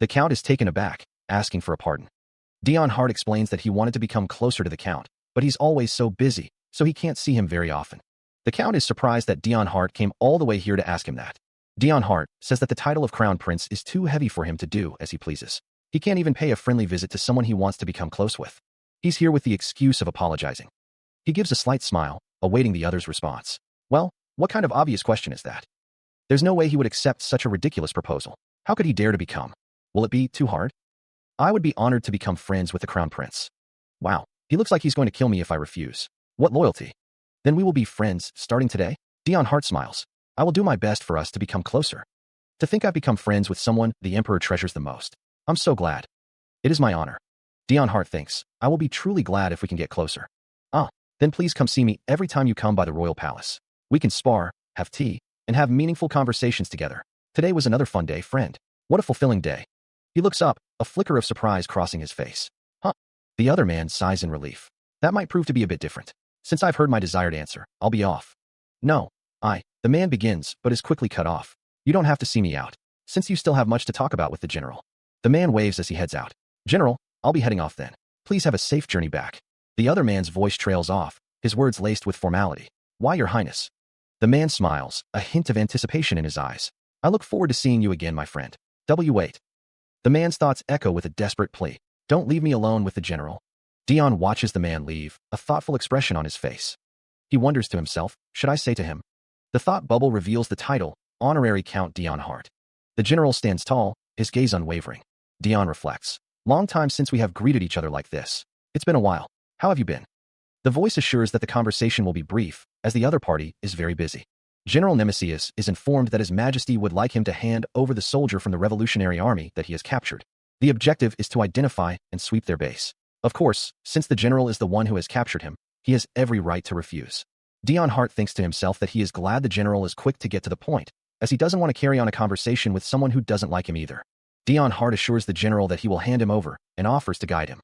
The Count is taken aback, asking for a pardon. Dion Hart explains that he wanted to become closer to the Count, but he's always so busy, so he can't see him very often. The Count is surprised that Dion Hart came all the way here to ask him that. Dion Hart says that the title of Crown Prince is too heavy for him to do as he pleases. He can't even pay a friendly visit to someone he wants to become close with. He's here with the excuse of apologizing. He gives a slight smile, awaiting the other's response. Well, what kind of obvious question is that? There's no way he would accept such a ridiculous proposal. How could he dare to become? Will it be too hard? I would be honored to become friends with the Crown Prince. Wow, he looks like he's going to kill me if I refuse. What loyalty? Then we will be friends, starting today? Dion Hart smiles. I will do my best for us to become closer. To think I've become friends with someone the Emperor treasures the most. I'm so glad. It is my honor. Dion Hart thinks, I will be truly glad if we can get closer. Then please come see me every time you come by the royal palace. We can spar, have tea, and have meaningful conversations together. Today was another fun day, friend. What a fulfilling day. He looks up, a flicker of surprise crossing his face. The other man sighs in relief. That might prove to be a bit different. Since I've heard my desired answer, I'll be off. No, the man begins, but is quickly cut off. You don't have to see me out, since you still have much to talk about with the general. The man waves as he heads out. General, I'll be heading off then. Please have a safe journey back. The other man's voice trails off, his words laced with formality. Why, Your Highness? The man smiles, a hint of anticipation in his eyes. I look forward to seeing you again, my friend. Wait. The man's thoughts echo with a desperate plea. Don't leave me alone with the general. Dion watches the man leave, a thoughtful expression on his face. He wonders to himself, should I say to him? The thought bubble reveals the title, Honorary Count Dion Hart. The general stands tall, his gaze unwavering. Dion reflects. Long time since we have greeted each other like this. It's been a while. How have you been? The voice assures that the conversation will be brief, as the other party is very busy. General Nemesius is informed that His Majesty would like him to hand over the soldier from the Revolutionary Army that he has captured. The objective is to identify and sweep their base. Of course, since the general is the one who has captured him, he has every right to refuse. Dion Hart thinks to himself that he is glad the general is quick to get to the point, as he doesn't want to carry on a conversation with someone who doesn't like him either. Dion Hart assures the general that he will hand him over and offers to guide him.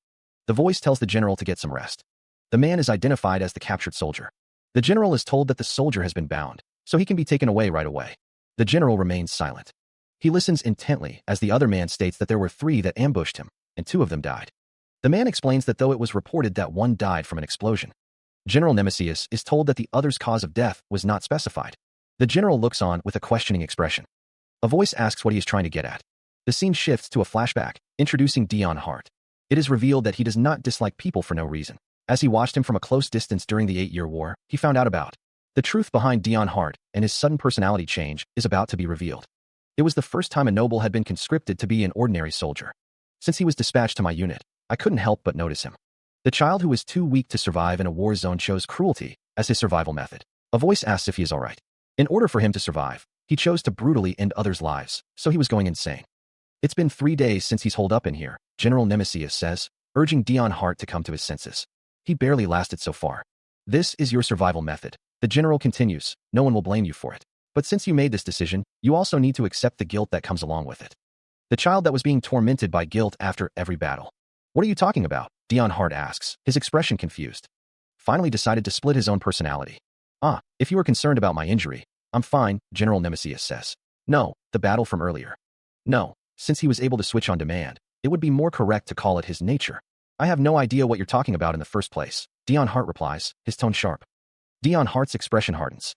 The voice tells the general to get some rest. The man is identified as the captured soldier. The general is told that the soldier has been bound, so he can be taken away right away. The general remains silent. He listens intently as the other man states that there were 3 that ambushed him, and 2 of them died. The man explains that though it was reported that 1 died from an explosion, General Nemesius is told that the other's cause of death was not specified. The general looks on with a questioning expression. A voice asks what he is trying to get at. The scene shifts to a flashback, introducing Dion Hart. It is revealed that he does not dislike people for no reason. As he watched him from a close distance during the 8-Year War, he found out about the truth behind Dion Hart, and his sudden personality change is about to be revealed. It was the first time a noble had been conscripted to be an ordinary soldier. Since he was dispatched to my unit, I couldn't help but notice him. The child who was too weak to survive in a war zone chose cruelty as his survival method. A voice asks if he is all right. In order for him to survive, he chose to brutally end others' lives, so he was going insane. It's been 3 days since he's holed up in here, General Nemesius says, urging Dion Hart to come to his senses. He barely lasted so far. This is your survival method. The general continues, no one will blame you for it. But since you made this decision, you also need to accept the guilt that comes along with it. The child that was being tormented by guilt after every battle. What are you talking about? Dion Hart asks, his expression confused. Finally decided to split his own personality. If you were concerned about my injury, I'm fine, General Nemesius says. No, the battle from earlier. No, since he was able to switch on demand, it would be more correct to call it his nature. I have no idea what you're talking about in the first place, Dion Hart replies, his tone sharp. Dion Hart's expression hardens.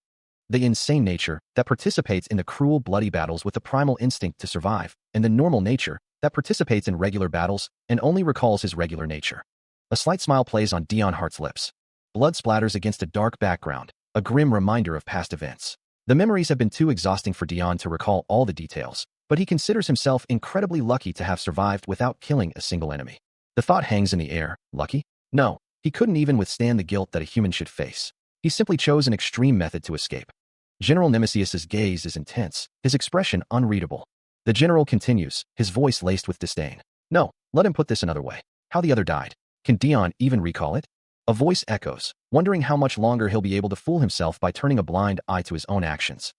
The insane nature that participates in the cruel, bloody battles with the primal instinct to survive, and the normal nature that participates in regular battles and only recalls his regular nature. A slight smile plays on Dion Hart's lips. Blood splatters against a dark background, a grim reminder of past events. The memories have been too exhausting for Dion to recall all the details, but he considers himself incredibly lucky to have survived without killing a single enemy. The thought hangs in the air, lucky? No, he couldn't even withstand the guilt that a human should face. He simply chose an extreme method to escape. General Nemesius's gaze is intense, his expression unreadable. The general continues, his voice laced with disdain. No, let him put this another way. How the other died. Can Dion even recall it? A voice echoes, wondering how much longer he'll be able to fool himself by turning a blind eye to his own actions.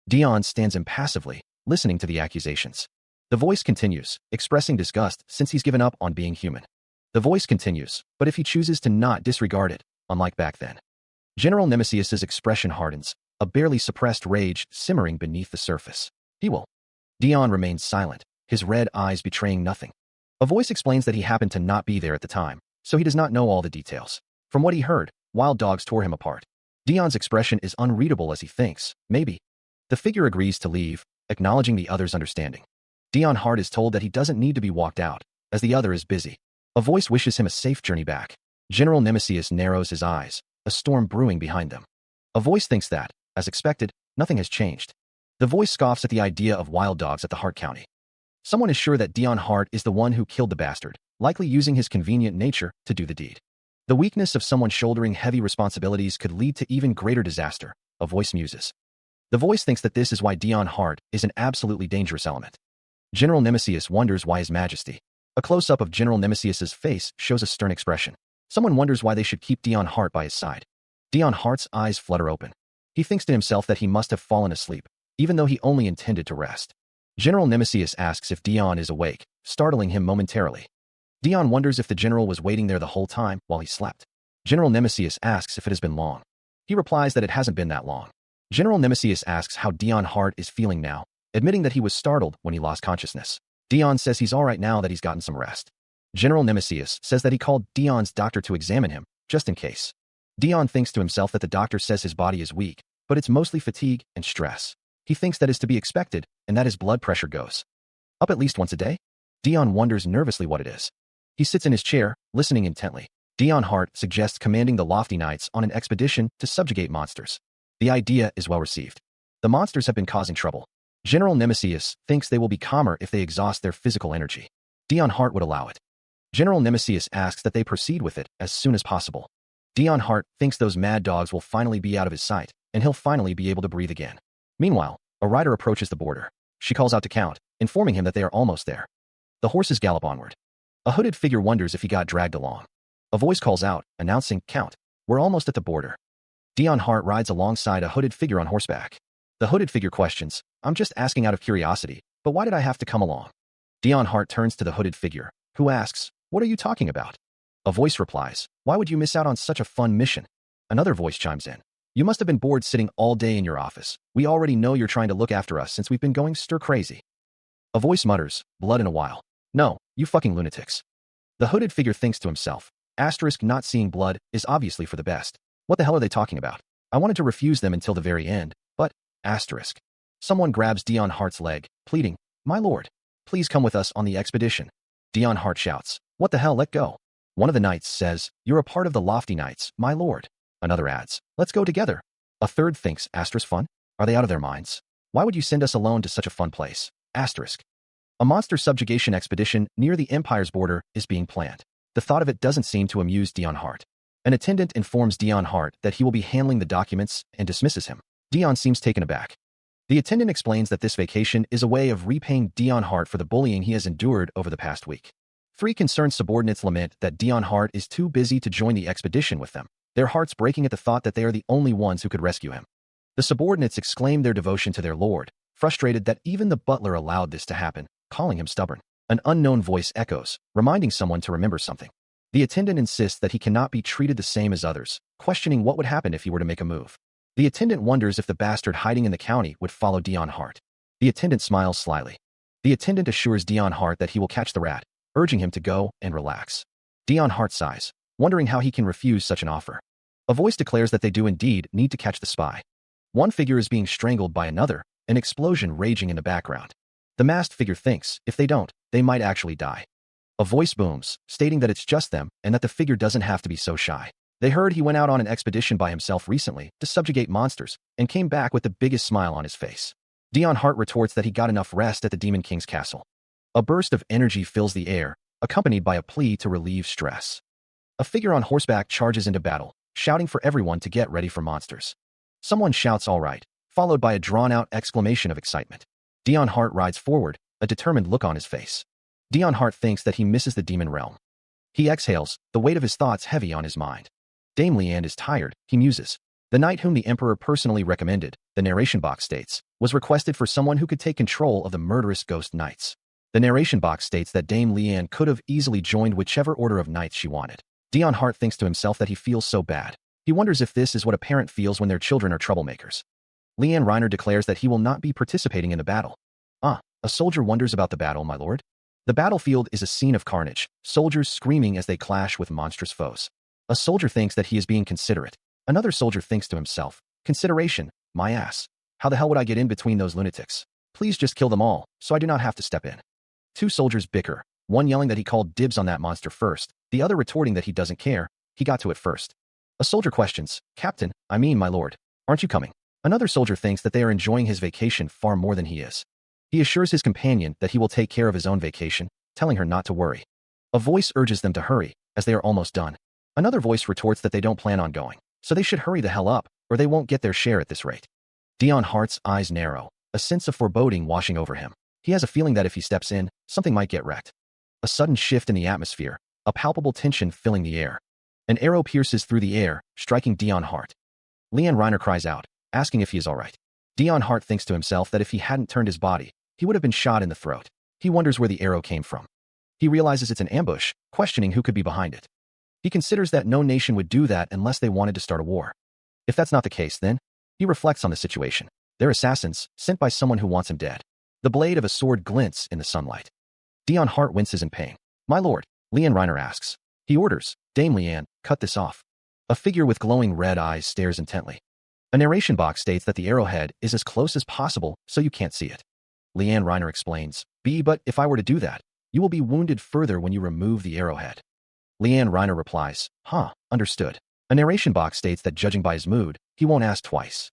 Dion stands impassively, listening to the accusations. The voice continues, expressing disgust since he's given up on being human. The voice continues, but if he chooses to not disregard it, unlike back then. General Nemesius's expression hardens, a barely suppressed rage simmering beneath the surface. He will. Dion remains silent, his red eyes betraying nothing. A voice explains that he happened to not be there at the time, so he does not know all the details. From what he heard, wild dogs tore him apart. Dion's expression is unreadable as he thinks, maybe. The figure agrees to leave, acknowledging the other's understanding. Dion Hart is told that he doesn't need to be walked out, as the other is busy. A voice wishes him a safe journey back. General Nemesis narrows his eyes, a storm brewing behind them. A voice thinks that, as expected, nothing has changed. The voice scoffs at the idea of wild dogs at the Hart County. Someone is sure that Dion Hart is the one who killed the bastard, likely using his convenient nature to do the deed. The weakness of someone shouldering heavy responsibilities could lead to even greater disaster, a voice muses. The voice thinks that this is why Dion Hart is an absolutely dangerous element. General Nemesis wonders why His Majesty. A close-up of General Nemesis's face shows a stern expression. Someone wonders why they should keep Dion Hart by his side. Dion Hart's eyes flutter open. He thinks to himself that he must have fallen asleep, even though he only intended to rest. General Nemesis asks if Dion is awake, startling him momentarily. Dion wonders if the general was waiting there the whole time while he slept. General Nemesis asks if it has been long. He replies that it hasn't been that long. General Nemesis asks how Dion Hart is feeling now, admitting that he was startled when he lost consciousness. Dion says he's alright now that he's gotten some rest. General Nemesis says that he called Dion's doctor to examine him, just in case. Dion thinks to himself that the doctor says his body is weak, but it's mostly fatigue and stress. He thinks that is to be expected, and that his blood pressure goes up at least once a day. Dion wonders nervously what it is. He sits in his chair, listening intently. Dion Hart suggests commanding the Lofty Knights on an expedition to subjugate monsters. The idea is well received. The monsters have been causing trouble. General Nemesis thinks they will be calmer if they exhaust their physical energy. Dion Hart would allow it. General Nemesis asks that they proceed with it as soon as possible. Dion Hart thinks those mad dogs will finally be out of his sight, and he'll finally be able to breathe again. Meanwhile, a rider approaches the border. She calls out to Count, informing him that they are almost there. The horses gallop onward. A hooded figure wonders if he got dragged along. A voice calls out, announcing, "Count, we're almost at the border." Dion Hart rides alongside a hooded figure on horseback. The hooded figure questions, "I'm just asking out of curiosity, but why did I have to come along?" Dion Hart turns to the hooded figure, who asks, "What are you talking about?" A voice replies, "Why would you miss out on such a fun mission?" Another voice chimes in, "You must have been bored sitting all day in your office. We already know you're trying to look after us since we've been going stir-crazy." A voice mutters, "Blood in a while. No, you fucking lunatics." The hooded figure thinks to himself, not seeing blood is obviously for the best. What the hell are they talking about? I wanted to refuse them until the very end, but, Someone grabs Dion Hart's leg, pleading, "My lord, please come with us on the expedition." Dion Hart shouts, "What the hell, let go." One of the knights says, "You're a part of the Lofty Knights, my lord." Another adds, "Let's go together." A third thinks, fun? Are they out of their minds? Why would you send us alone to such a fun place? A monster subjugation expedition near the Empire's border is being planned. The thought of it doesn't seem to amuse Dion Hart. An attendant informs Dion Hart that he will be handling the documents and dismisses him. Dion seems taken aback. The attendant explains that this vacation is a way of repaying Dion Hart for the bullying he has endured over the past week. 3 concerned subordinates lament that Dion Hart is too busy to join the expedition with them, their hearts breaking at the thought that they are the only ones who could rescue him. The subordinates exclaim their devotion to their lord, frustrated that even the butler allowed this to happen, calling him stubborn. An unknown voice echoes, reminding someone to remember something. The attendant insists that he cannot be treated the same as others, questioning what would happen if he were to make a move. The attendant wonders if the bastard hiding in the county would follow Dion Hart. The attendant smiles slyly. The attendant assures Dion Hart that he will catch the rat, urging him to go and relax. Dion Hart sighs, wondering how he can refuse such an offer. A voice declares that they do indeed need to catch the spy. One figure is being strangled by another, an explosion raging in the background. The masked figure thinks, if they don't, they might actually die. A voice booms, stating that it's just them and that the figure doesn't have to be so shy. They heard he went out on an expedition by himself recently to subjugate monsters and came back with the biggest smile on his face. Dion Hart retorts that he got enough rest at the Demon King's castle. A burst of energy fills the air, accompanied by a plea to relieve stress. A figure on horseback charges into battle, shouting for everyone to get ready for monsters. Someone shouts "all right," followed by a drawn-out exclamation of excitement. Dion Hart rides forward, a determined look on his face. Dion Hart thinks that he misses the demon realm. He exhales, the weight of his thoughts heavy on his mind. Dame Leanne is tired, he muses. The knight whom the Emperor personally recommended, the narration box states, was requested for someone who could take control of the murderous ghost knights. The narration box states that Dame Leanne could have easily joined whichever order of knights she wanted. Dion Hart thinks to himself that he feels so bad. He wonders if this is what a parent feels when their children are troublemakers. Leanne Reiner declares that he will not be participating in the battle. A soldier wonders about the battle, my lord. The battlefield is a scene of carnage, soldiers screaming as they clash with monstrous foes. A soldier thinks that he is being considerate. Another soldier thinks to himself, consideration, my ass. How the hell would I get in between those lunatics? Please just kill them all, so I do not have to step in. Two soldiers bicker, one yelling that he called dibs on that monster first, the other retorting that he doesn't care, he got to it first. A soldier questions, Captain, I mean my lord, aren't you coming? Another soldier thinks that they are enjoying his vacation far more than he is. He assures his companion that he will take care of his own vacation, telling her not to worry. A voice urges them to hurry, as they are almost done. Another voice retorts that they don't plan on going, so they should hurry the hell up, or they won't get their share at this rate. Dion Hart's eyes narrow, a sense of foreboding washing over him. He has a feeling that if he steps in, something might get wrecked. A sudden shift in the atmosphere, a palpable tension filling the air. An arrow pierces through the air, striking Dion Hart. Leanne Reiner cries out, asking if he is all right. Dion Hart thinks to himself that if he hadn't turned his body, he would have been shot in the throat. He wonders where the arrow came from. He realizes it's an ambush, questioning who could be behind it. He considers that no nation would do that unless they wanted to start a war. If that's not the case, then he reflects on the situation. They're assassins, sent by someone who wants him dead. The blade of a sword glints in the sunlight. Dion Hart winces in pain. My lord, Leanne Reiner asks. He orders, Dame Leanne, cut this off. A figure with glowing red eyes stares intently. A narration box states that the arrowhead is as close as possible so you can't see it. Leanne Reiner explains, but if I were to do that, you will be wounded further when you remove the arrowhead. Leanne Reiner replies, understood. A narration box states that judging by his mood, he won't ask twice.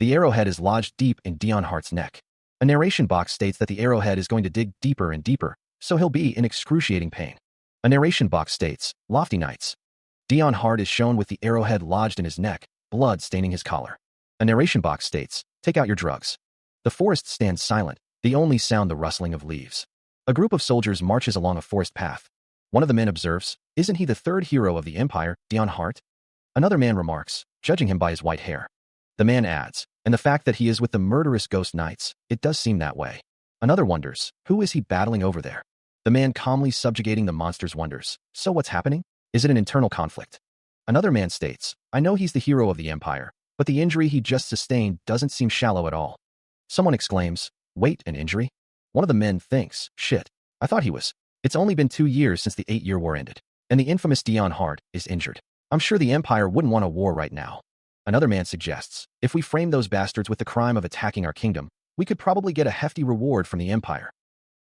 The arrowhead is lodged deep in Dion Hart's neck. A narration box states that the arrowhead is going to dig deeper and deeper, so he'll be in excruciating pain. A narration box states, Lofty Knights. Dion Hart is shown with the arrowhead lodged in his neck, blood staining his collar. A narration box states, take out your drugs. The forest stands silent, the only sound the rustling of leaves. A group of soldiers marches along a forest path. One of the men observes, isn't he the third hero of the Empire, Dion Hart? Another man remarks, judging him by his white hair. The man adds, and the fact that he is with the murderous ghost knights, it does seem that way. Another wonders, who is he battling over there? The man calmly subjugating the monsters wonders, so what's happening? Is it an internal conflict? Another man states, I know he's the hero of the Empire, but the injury he just sustained doesn't seem shallow at all. Someone exclaims, wait, an injury? One of the men thinks, shit, I thought he was. It's only been 2 years since the 8-year war ended, and the infamous Dion Hart is injured. I'm sure the Empire wouldn't want a war right now. Another man suggests, if we frame those bastards with the crime of attacking our kingdom, we could probably get a hefty reward from the Empire.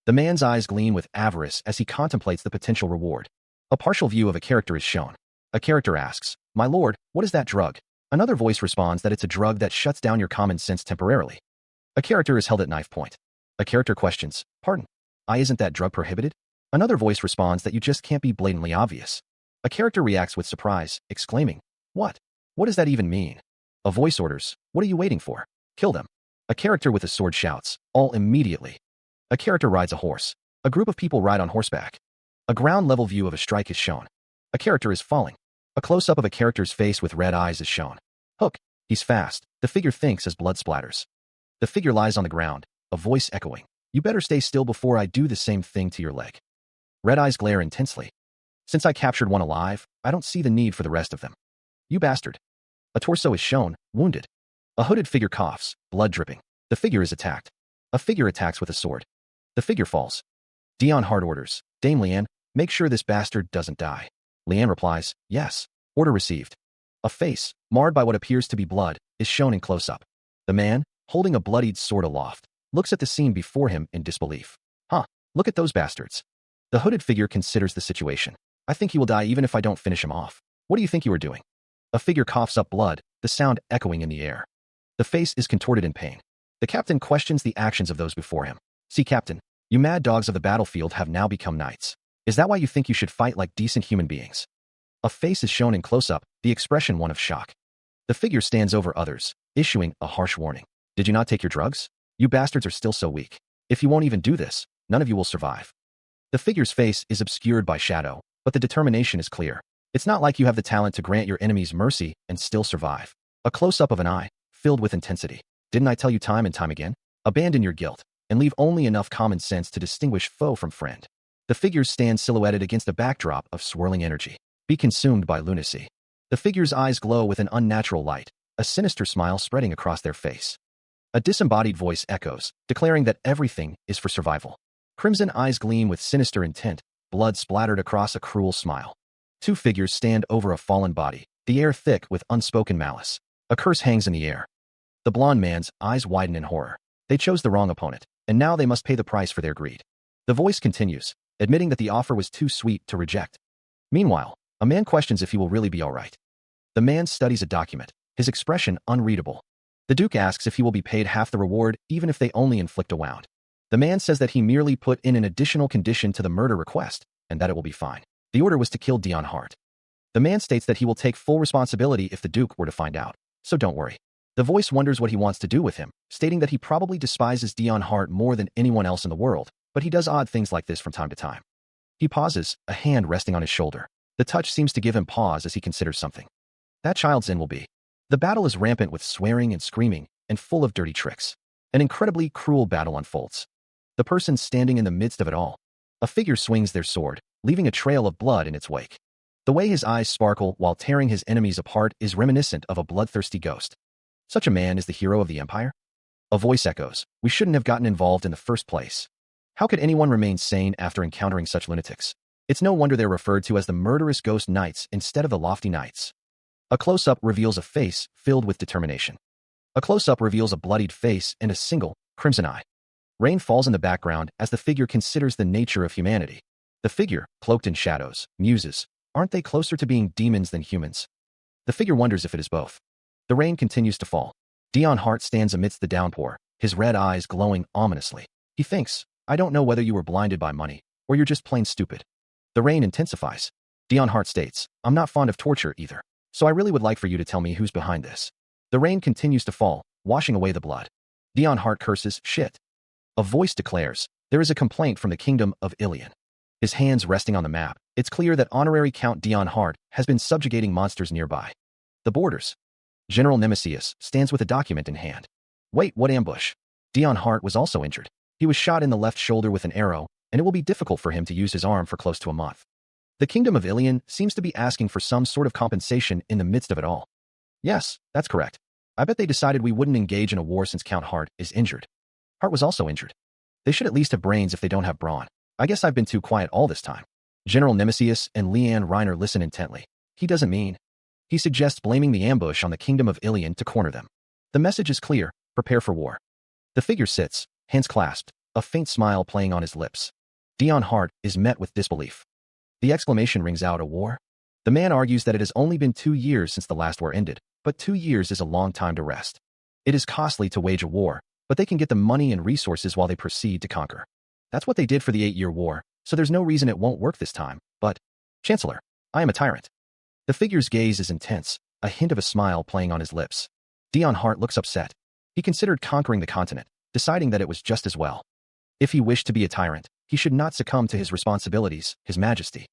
The man's eyes gleam with avarice as he contemplates the potential reward. A partial view of a character is shown. A character asks, my lord, what is that drug? Another voice responds that it's a drug that shuts down your common sense temporarily. A character is held at knife point. A character questions, pardon, isn't that drug prohibited? Another voice responds that you just can't be blatantly obvious. A character reacts with surprise, exclaiming, what? What does that even mean? A voice orders, what are you waiting for? Kill them. A character with a sword shouts, all immediately. A character rides a horse. A group of people ride on horseback. A ground-level view of a strike is shown. A character is falling. A close-up of a character's face with red eyes is shown. Hook, he's fast, the figure thinks as blood splatters. The figure lies on the ground, a voice echoing, you better stay still before I do the same thing to your leg. Red eyes glare intensely. Since I captured one alive, I don't see the need for the rest of them. You bastard. A torso is shown, wounded. A hooded figure coughs, blood dripping. The figure is attacked. A figure attacks with a sword. The figure falls. Dion Hart orders, Dame Leanne, make sure this bastard doesn't die. Leanne replies, yes. Order received. A face, marred by what appears to be blood, is shown in close-up. The man, holding a bloodied sword aloft, looks at the scene before him in disbelief. Look at those bastards. The hooded figure considers the situation. I think he will die even if I don't finish him off. What do you think you are doing? A figure coughs up blood, the sound echoing in the air. The face is contorted in pain. The captain questions the actions of those before him. See, Captain, you mad dogs of the battlefield have now become knights. Is that why you think you should fight like decent human beings? A face is shown in close-up, the expression one of shock. The figure stands over others, issuing a harsh warning. Did you not take your drugs? You bastards are still so weak. If you won't even do this, none of you will survive. The figure's face is obscured by shadow, but the determination is clear. It's not like you have the talent to grant your enemies mercy and still survive. A close-up of an eye, filled with intensity. Didn't I tell you time and time again? Abandon your guilt, and leave only enough common sense to distinguish foe from friend. The figures stand silhouetted against a backdrop of swirling energy. Be consumed by lunacy. The figure's eyes glow with an unnatural light, a sinister smile spreading across their face. A disembodied voice echoes, declaring that everything is for survival. Crimson eyes gleam with sinister intent, blood splattered across a cruel smile. Two figures stand over a fallen body, the air thick with unspoken malice. A curse hangs in the air. The blond man's eyes widen in horror. They chose the wrong opponent, and now they must pay the price for their greed. The voice continues, admitting that the offer was too sweet to reject. Meanwhile, a man questions if he will really be all right. The man studies a document, his expression unreadable. The Duke asks if he will be paid half the reward even if they only inflict a wound. The man says that he merely put in an additional condition to the murder request, and that it will be fine. The order was to kill Dion Hart. The man states that he will take full responsibility if the Duke were to find out, so don't worry. The voice wonders what he wants to do with him, stating that he probably despises Dion Hart more than anyone else in the world, but he does odd things like this from time to time. He pauses, a hand resting on his shoulder. The touch seems to give him pause as he considers something. That child's in will be. The battle is rampant with swearing and screaming, and full of dirty tricks. An incredibly cruel battle unfolds. The person standing in the midst of it all. A figure swings their sword, leaving a trail of blood in its wake. The way his eyes sparkle while tearing his enemies apart is reminiscent of a bloodthirsty ghost. Such a man is the hero of the Empire? A voice echoes, we shouldn't have gotten involved in the first place. How could anyone remain sane after encountering such lunatics? It's no wonder they're referred to as the murderous ghost knights instead of the lofty knights. A close-up reveals a face filled with determination. A close-up reveals a bloodied face and a single, crimson eye. Rain falls in the background as the figure considers the nature of humanity. The figure, cloaked in shadows, muses, aren't they closer to being demons than humans? The figure wonders if it is both. The rain continues to fall. Dion Hart stands amidst the downpour, his red eyes glowing ominously. He thinks, I don't know whether you were blinded by money, or you're just plain stupid. The rain intensifies. Dion Hart states, I'm not fond of torture either, so I really would like for you to tell me who's behind this. The rain continues to fall, washing away the blood. Dion Hart curses, shit. A voice declares, there is a complaint from the kingdom of Ilion. His hands resting on the map, it's clear that honorary Count Dion Hart has been subjugating monsters nearby. The borders. General Nemesius stands with a document in hand. Wait, what ambush? Dion Hart was also injured. He was shot in the left shoulder with an arrow, and it will be difficult for him to use his arm for close to a month. The kingdom of Ilion seems to be asking for some sort of compensation in the midst of it all. Yes, that's correct. I bet they decided we wouldn't engage in a war since Count Hart is injured. Hart was also injured. They should at least have brains if they don't have brawn. I guess I've been too quiet all this time. General Nemesius and Leanne Reiner listen intently. He doesn't mean. He suggests blaming the ambush on the kingdom of Ilion to corner them. The message is clear, prepare for war. The figure sits, hands clasped, a faint smile playing on his lips. Dion Hart is met with disbelief. The exclamation rings out, a war? The man argues that it has only been 2 years since the last war ended, but 2 years is a long time to rest. It is costly to wage a war, but they can get the money and resources while they proceed to conquer. That's what they did for the 8-year war, so there's no reason it won't work this time, but, Chancellor, I am a tyrant. The figure's gaze is intense, a hint of a smile playing on his lips. Dion Hart looks upset. He considered conquering the continent, deciding that it was just as well. If he wished to be a tyrant, he should not succumb to his responsibilities, His Majesty.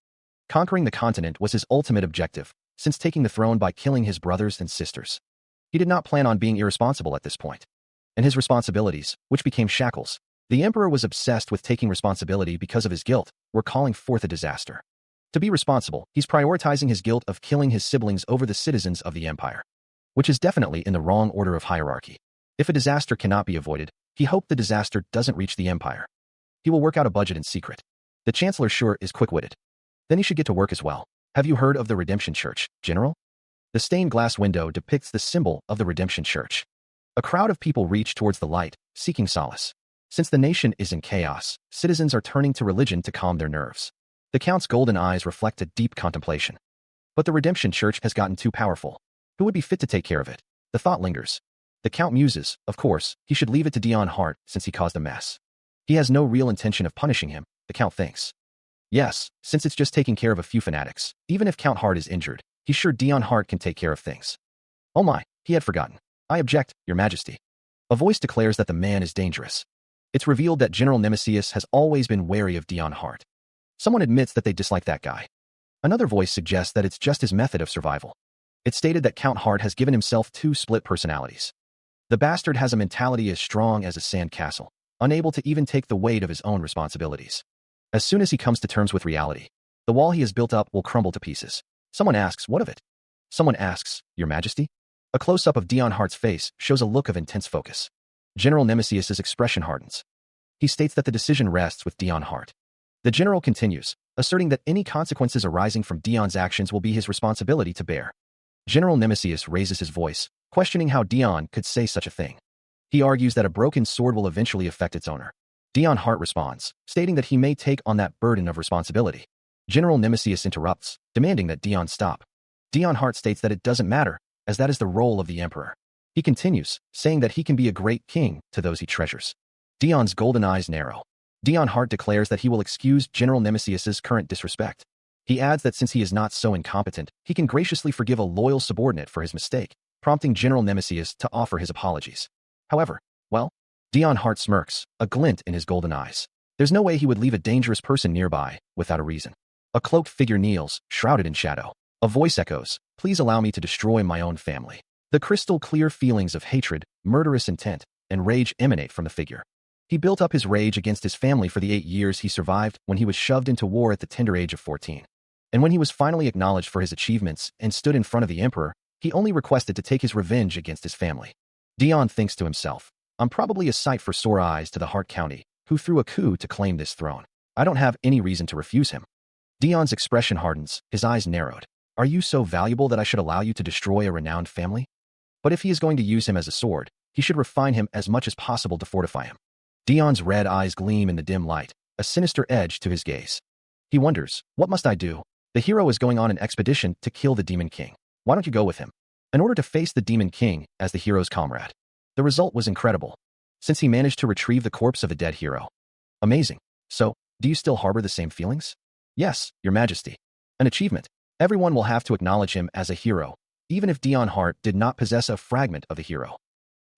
Conquering the continent was his ultimate objective, since taking the throne by killing his brothers and sisters. He did not plan on being irresponsible at this point. And his responsibilities, which became shackles, the emperor was obsessed with taking responsibility because of his guilt, were calling forth a disaster. To be responsible, he's prioritizing his guilt of killing his siblings over the citizens of the empire, which is definitely in the wrong order of hierarchy. If a disaster cannot be avoided, he hoped the disaster doesn't reach the empire. He will work out a budget in secret. The Chancellor sure is quick-witted. Then he should get to work as well. Have you heard of the Redemption Church, General? The stained glass window depicts the symbol of the Redemption Church. A crowd of people reach towards the light, seeking solace. Since the nation is in chaos, citizens are turning to religion to calm their nerves. The Count's golden eyes reflect a deep contemplation. But the Redemption Church has gotten too powerful. Who would be fit to take care of it? The thought lingers. The Count muses, of course, he should leave it to Dion Hart since he caused a mess. He has no real intention of punishing him, the Count thinks. Yes, since it's just taking care of a few fanatics, even if Count Hart is injured, he's sure Dion Hart can take care of things. Oh my, he had forgotten. I object, Your Majesty. A voice declares that the man is dangerous. It's revealed that General Nemesius has always been wary of Dion Hart. Someone admits that they dislike that guy. Another voice suggests that it's just his method of survival. It's stated that Count Hart has given himself 2 split personalities. The bastard has a mentality as strong as a sand castle, unable to even take the weight of his own responsibilities. As soon as he comes to terms with reality, the wall he has built up will crumble to pieces. Someone asks, what of it? Someone asks, Your Majesty? A close-up of Dion Hart's face shows a look of intense focus. General Nemesius's expression hardens. He states that the decision rests with Dion Hart. The general continues, asserting that any consequences arising from Dion's actions will be his responsibility to bear. General Nemesius raises his voice, questioning how Dion could say such a thing. He argues that a broken sword will eventually affect its owner. Dion Hart responds, stating that he may take on that burden of responsibility. General Nemesius interrupts, demanding that Dion stop. Dion Hart states that it doesn't matter, as that is the role of the emperor. He continues, saying that he can be a great king to those he treasures. Dion's golden eyes narrow. Dion Hart declares that he will excuse General Nemesius's current disrespect. He adds that since he is not so incompetent, he can graciously forgive a loyal subordinate for his mistake, prompting General Nemesius to offer his apologies. However, Dion Hart smirks, a glint in his golden eyes. There's no way he would leave a dangerous person nearby without a reason. A cloaked figure kneels, shrouded in shadow. A voice echoes, "Please allow me to destroy my own family." The crystal-clear feelings of hatred, murderous intent, and rage emanate from the figure. He built up his rage against his family for the 8 years he survived when he was shoved into war at the tender age of 14. And when he was finally acknowledged for his achievements and stood in front of the emperor, he only requested to take his revenge against his family. Dion thinks to himself, "I'm probably a sight for sore eyes to the Hart County, who threw a coup to claim this throne. I don't have any reason to refuse him." Dion's expression hardens, his eyes narrowed. "Are you so valuable that I should allow you to destroy a renowned family? But if he is going to use him as a sword, he should refine him as much as possible to fortify him." Dion's red eyes gleam in the dim light, a sinister edge to his gaze. He wonders, "What must I do? The hero is going on an expedition to kill the Demon King. Why don't you go with him?" In order to face the Demon King as the hero's comrade. The result was incredible, since he managed to retrieve the corpse of a dead hero. Amazing. So, do you still harbor the same feelings? Yes, Your Majesty. An achievement. Everyone will have to acknowledge him as a hero, even if Dion Hart did not possess a fragment of the hero.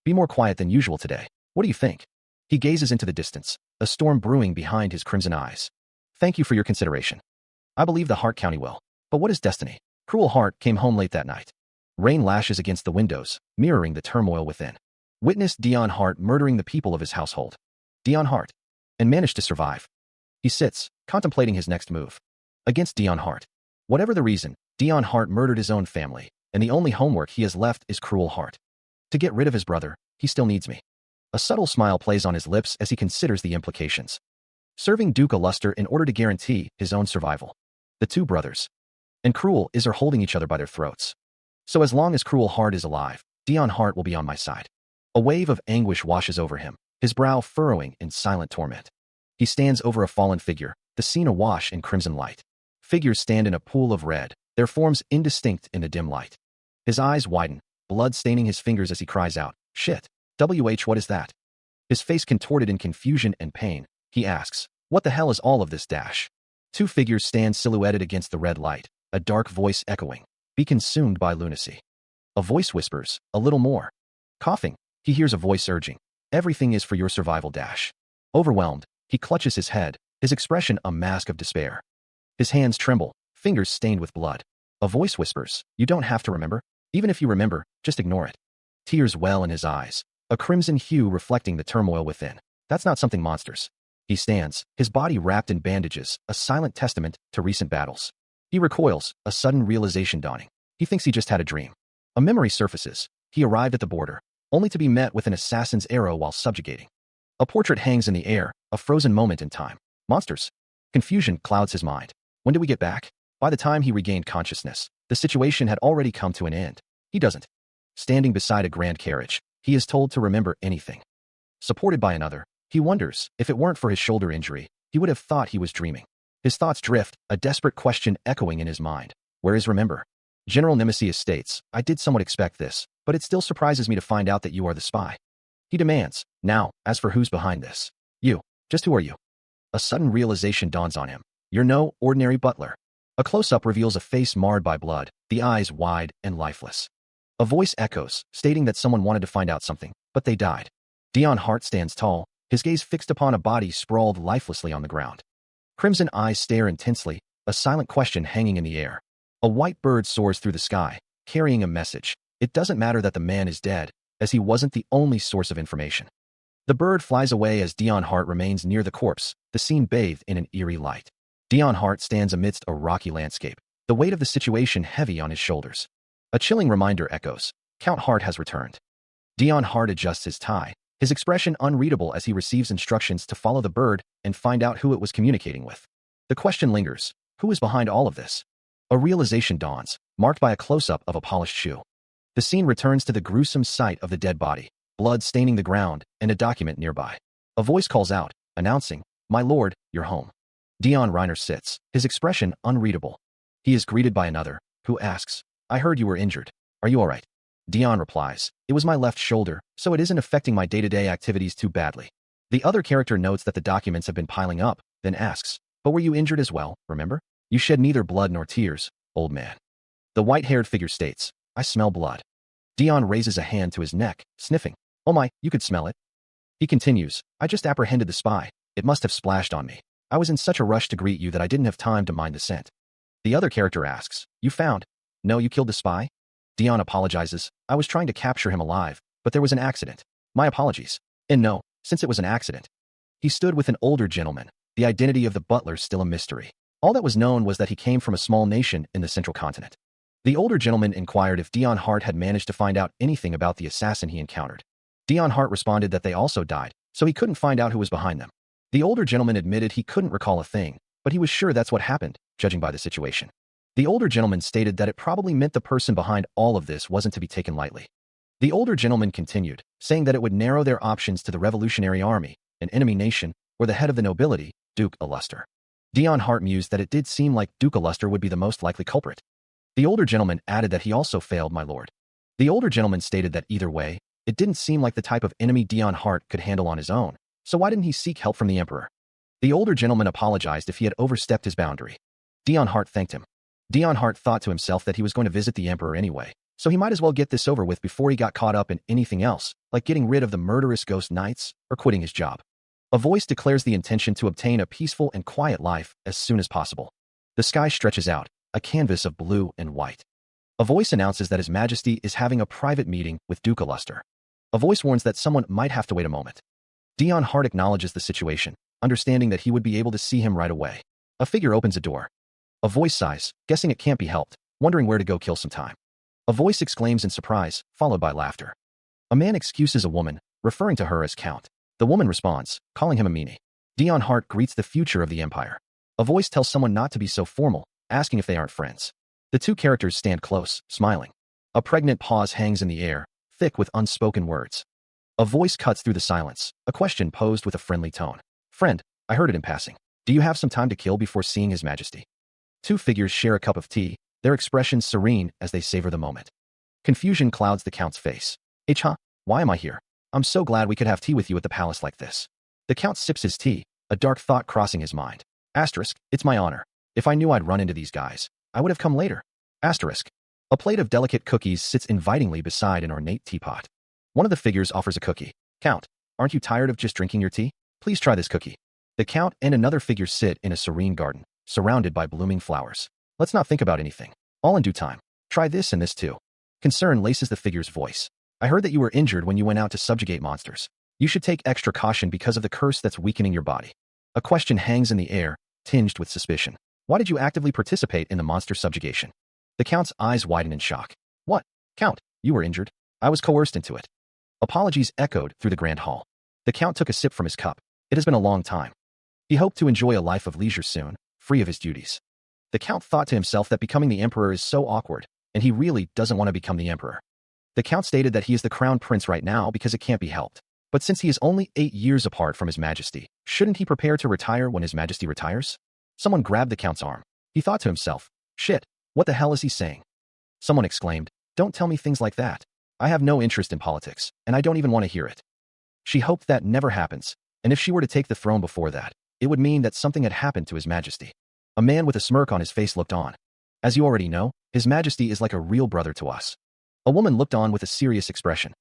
Be more quiet than usual today. What do you think? He gazes into the distance, a storm brewing behind his crimson eyes. Thank you for your consideration. I believe the Hart County will. But what is destiny? Cruel Hart came home late that night. Rain lashes against the windows, mirroring the turmoil within. Witness Dion Hart murdering the people of his household. Dion Hart. And managed to survive. He sits, contemplating his next move. Against Dion Hart. Whatever the reason, Dion Hart murdered his own family, and the only homework he has left is Cruel Hart. To get rid of his brother, he still needs me. A subtle smile plays on his lips as he considers the implications. Serving Duke a luster in order to guarantee his own survival. The two brothers. And Cruel are holding each other by their throats. So as long as Cruel Hart is alive, Dion Hart will be on my side. A wave of anguish washes over him, his brow furrowing in silent torment. He stands over a fallen figure, the scene awash in crimson light. Figures stand in a pool of red, their forms indistinct in the dim light. His eyes widen, blood staining his fingers as he cries out, "Shit. What is that?" His face contorted in confusion and pain, he asks, "What the hell is all of this dash?" Two figures stand silhouetted against the red light, a dark voice echoing, "Be consumed by lunacy." A voice whispers, "A little more." Coughing, he hears a voice urging, "Everything is for your survival dash." Overwhelmed, he clutches his head, his expression a mask of despair. His hands tremble, fingers stained with blood. A voice whispers, "You don't have to remember. Even if you remember, just ignore it." Tears well in his eyes, a crimson hue reflecting the turmoil within. That's not something monsters. He stands, his body wrapped in bandages, a silent testament to recent battles. He recoils, a sudden realization dawning. He thinks he just had a dream. A memory surfaces. He arrived at the border, only to be met with an assassin's arrow while subjugating. A portrait hangs in the air, a frozen moment in time. Monsters. Confusion clouds his mind. When do we get back? By the time he regained consciousness, the situation had already come to an end. He doesn't. Standing beside a grand carriage, he is told to remember anything. Supported by another, he wonders, if it weren't for his shoulder injury, he would have thought he was dreaming. His thoughts drift, a desperate question echoing in his mind. Where is remember? General Nemesius states, "I did somewhat expect this, but it still surprises me to find out that you are the spy." He demands, "Now, as for who's behind this? You. Just who are you?" A sudden realization dawns on him. You're no ordinary butler. A close-up reveals a face marred by blood, the eyes wide and lifeless. A voice echoes, stating that someone wanted to find out something, but they died. Dion Hart stands tall, his gaze fixed upon a body sprawled lifelessly on the ground. Crimson eyes stare intensely, a silent question hanging in the air. A white bird soars through the sky, carrying a message. It doesn't matter that the man is dead, as he wasn't the only source of information. The bird flies away as Dion Hart remains near the corpse, the scene bathed in an eerie light. Dion Hart stands amidst a rocky landscape, the weight of the situation heavy on his shoulders. A chilling reminder echoes. Count Hart has returned. Dion Hart adjusts his tie, his expression unreadable as he receives instructions to follow the bird and find out who it was communicating with. The question lingers, who is behind all of this? A realization dawns, marked by a close-up of a polished shoe. The scene returns to the gruesome sight of the dead body, blood staining the ground, and a document nearby. A voice calls out, announcing, "My lord, you're home." Dion Reiner sits, his expression unreadable. He is greeted by another, who asks, "I heard you were injured. Are you all right?" Dion replies, "It was my left shoulder, so it isn't affecting my day-to-day activities too badly." The other character notes that the documents have been piling up, then asks, "But were you injured as well, remember? You shed neither blood nor tears, old man." The white-haired figure states, "I smell blood." Dion raises a hand to his neck, sniffing. "Oh my, you could smell it." He continues, "I just apprehended the spy. It must have splashed on me. I was in such a rush to greet you that I didn't have time to mind the scent." The other character asks, "You found? No, you killed the spy?" Dion apologizes, "I was trying to capture him alive, but there was an accident. My apologies. And no, since it was an accident." He stood with an older gentleman, the identity of the butler still a mystery. All that was known was that he came from a small nation in the central continent. The older gentleman inquired if Dion Hart had managed to find out anything about the assassin he encountered. Dion Hart responded that they also died, so he couldn't find out who was behind them. The older gentleman admitted he couldn't recall a thing, but he was sure that's what happened, judging by the situation. The older gentleman stated that it probably meant the person behind all of this wasn't to be taken lightly. The older gentleman continued, saying that it would narrow their options to the Revolutionary Army, an enemy nation, or the head of the nobility, Duke Illuster. Dion Hart mused that it did seem like Duke Illuster would be the most likely culprit. The older gentleman added that he also failed, my lord. The older gentleman stated that either way, it didn't seem like the type of enemy Dion Hart could handle on his own, so why didn't he seek help from the emperor? The older gentleman apologized if he had overstepped his boundary. Dion Hart thanked him. Dion Hart thought to himself that he was going to visit the emperor anyway, so he might as well get this over with before he got caught up in anything else, like getting rid of the murderous ghost knights or quitting his job. A voice declares the intention to obtain a peaceful and quiet life as soon as possible. The sky stretches out, a canvas of blue and white. A voice announces that His Majesty is having a private meeting with Duke Illuster. A voice warns that someone might have to wait a moment. Dion Hart acknowledges the situation, understanding that he would be able to see him right away. A figure opens a door. A voice sighs, guessing it can't be helped, wondering where to go kill some time. A voice exclaims in surprise, followed by laughter. A man excuses a woman, referring to her as Count. The woman responds, calling him a meanie. Dion Hart greets the future of the empire. A voice tells someone not to be so formal, asking if they aren't friends. The two characters stand close, smiling. A pregnant pause hangs in the air, thick with unspoken words. A voice cuts through the silence, a question posed with a friendly tone. "Friend, I heard it in passing. Do you have some time to kill before seeing His Majesty?" Two figures share a cup of tea, their expressions serene as they savor the moment. Confusion clouds the Count's face. "Huh? Why am I here? I'm so glad we could have tea with you at the palace like this." The Count sips his tea, a dark thought crossing his mind. It's my honor. If I knew I'd run into these guys, I would have come later. A plate of delicate cookies sits invitingly beside an ornate teapot. One of the figures offers a cookie. "Count, aren't you tired of just drinking your tea? Please try this cookie." The Count and another figure sit in a serene garden, surrounded by blooming flowers. "Let's not think about anything. All in due time. Try this and this too." Concern laces the figure's voice. "I heard that you were injured when you went out to subjugate monsters. You should take extra caution because of the curse that's weakening your body." A question hangs in the air, tinged with suspicion. "Why did you actively participate in the monster subjugation?" The Count's eyes widen in shock. "What? Count, you were injured? I was coerced into it." Apologies echoed through the grand hall. The Count took a sip from his cup. It has been a long time. He hoped to enjoy a life of leisure soon, free of his duties. The Count thought to himself that becoming the emperor is so awkward, and he really doesn't want to become the emperor. The Count stated that he is the crown prince right now because it can't be helped. But since he is only 8 years apart from His Majesty, shouldn't he prepare to retire when His Majesty retires? Someone grabbed the Count's arm. He thought to himself, "Shit, what the hell is he saying?" Someone exclaimed, "Don't tell me things like that. I have no interest in politics, and I don't even want to hear it." She hoped that never happens, and if she were to take the throne before that, it would mean that something had happened to His Majesty. A man with a smirk on his face looked on. "As you already know, His Majesty is like a real brother to us." A woman looked on with a serious expression.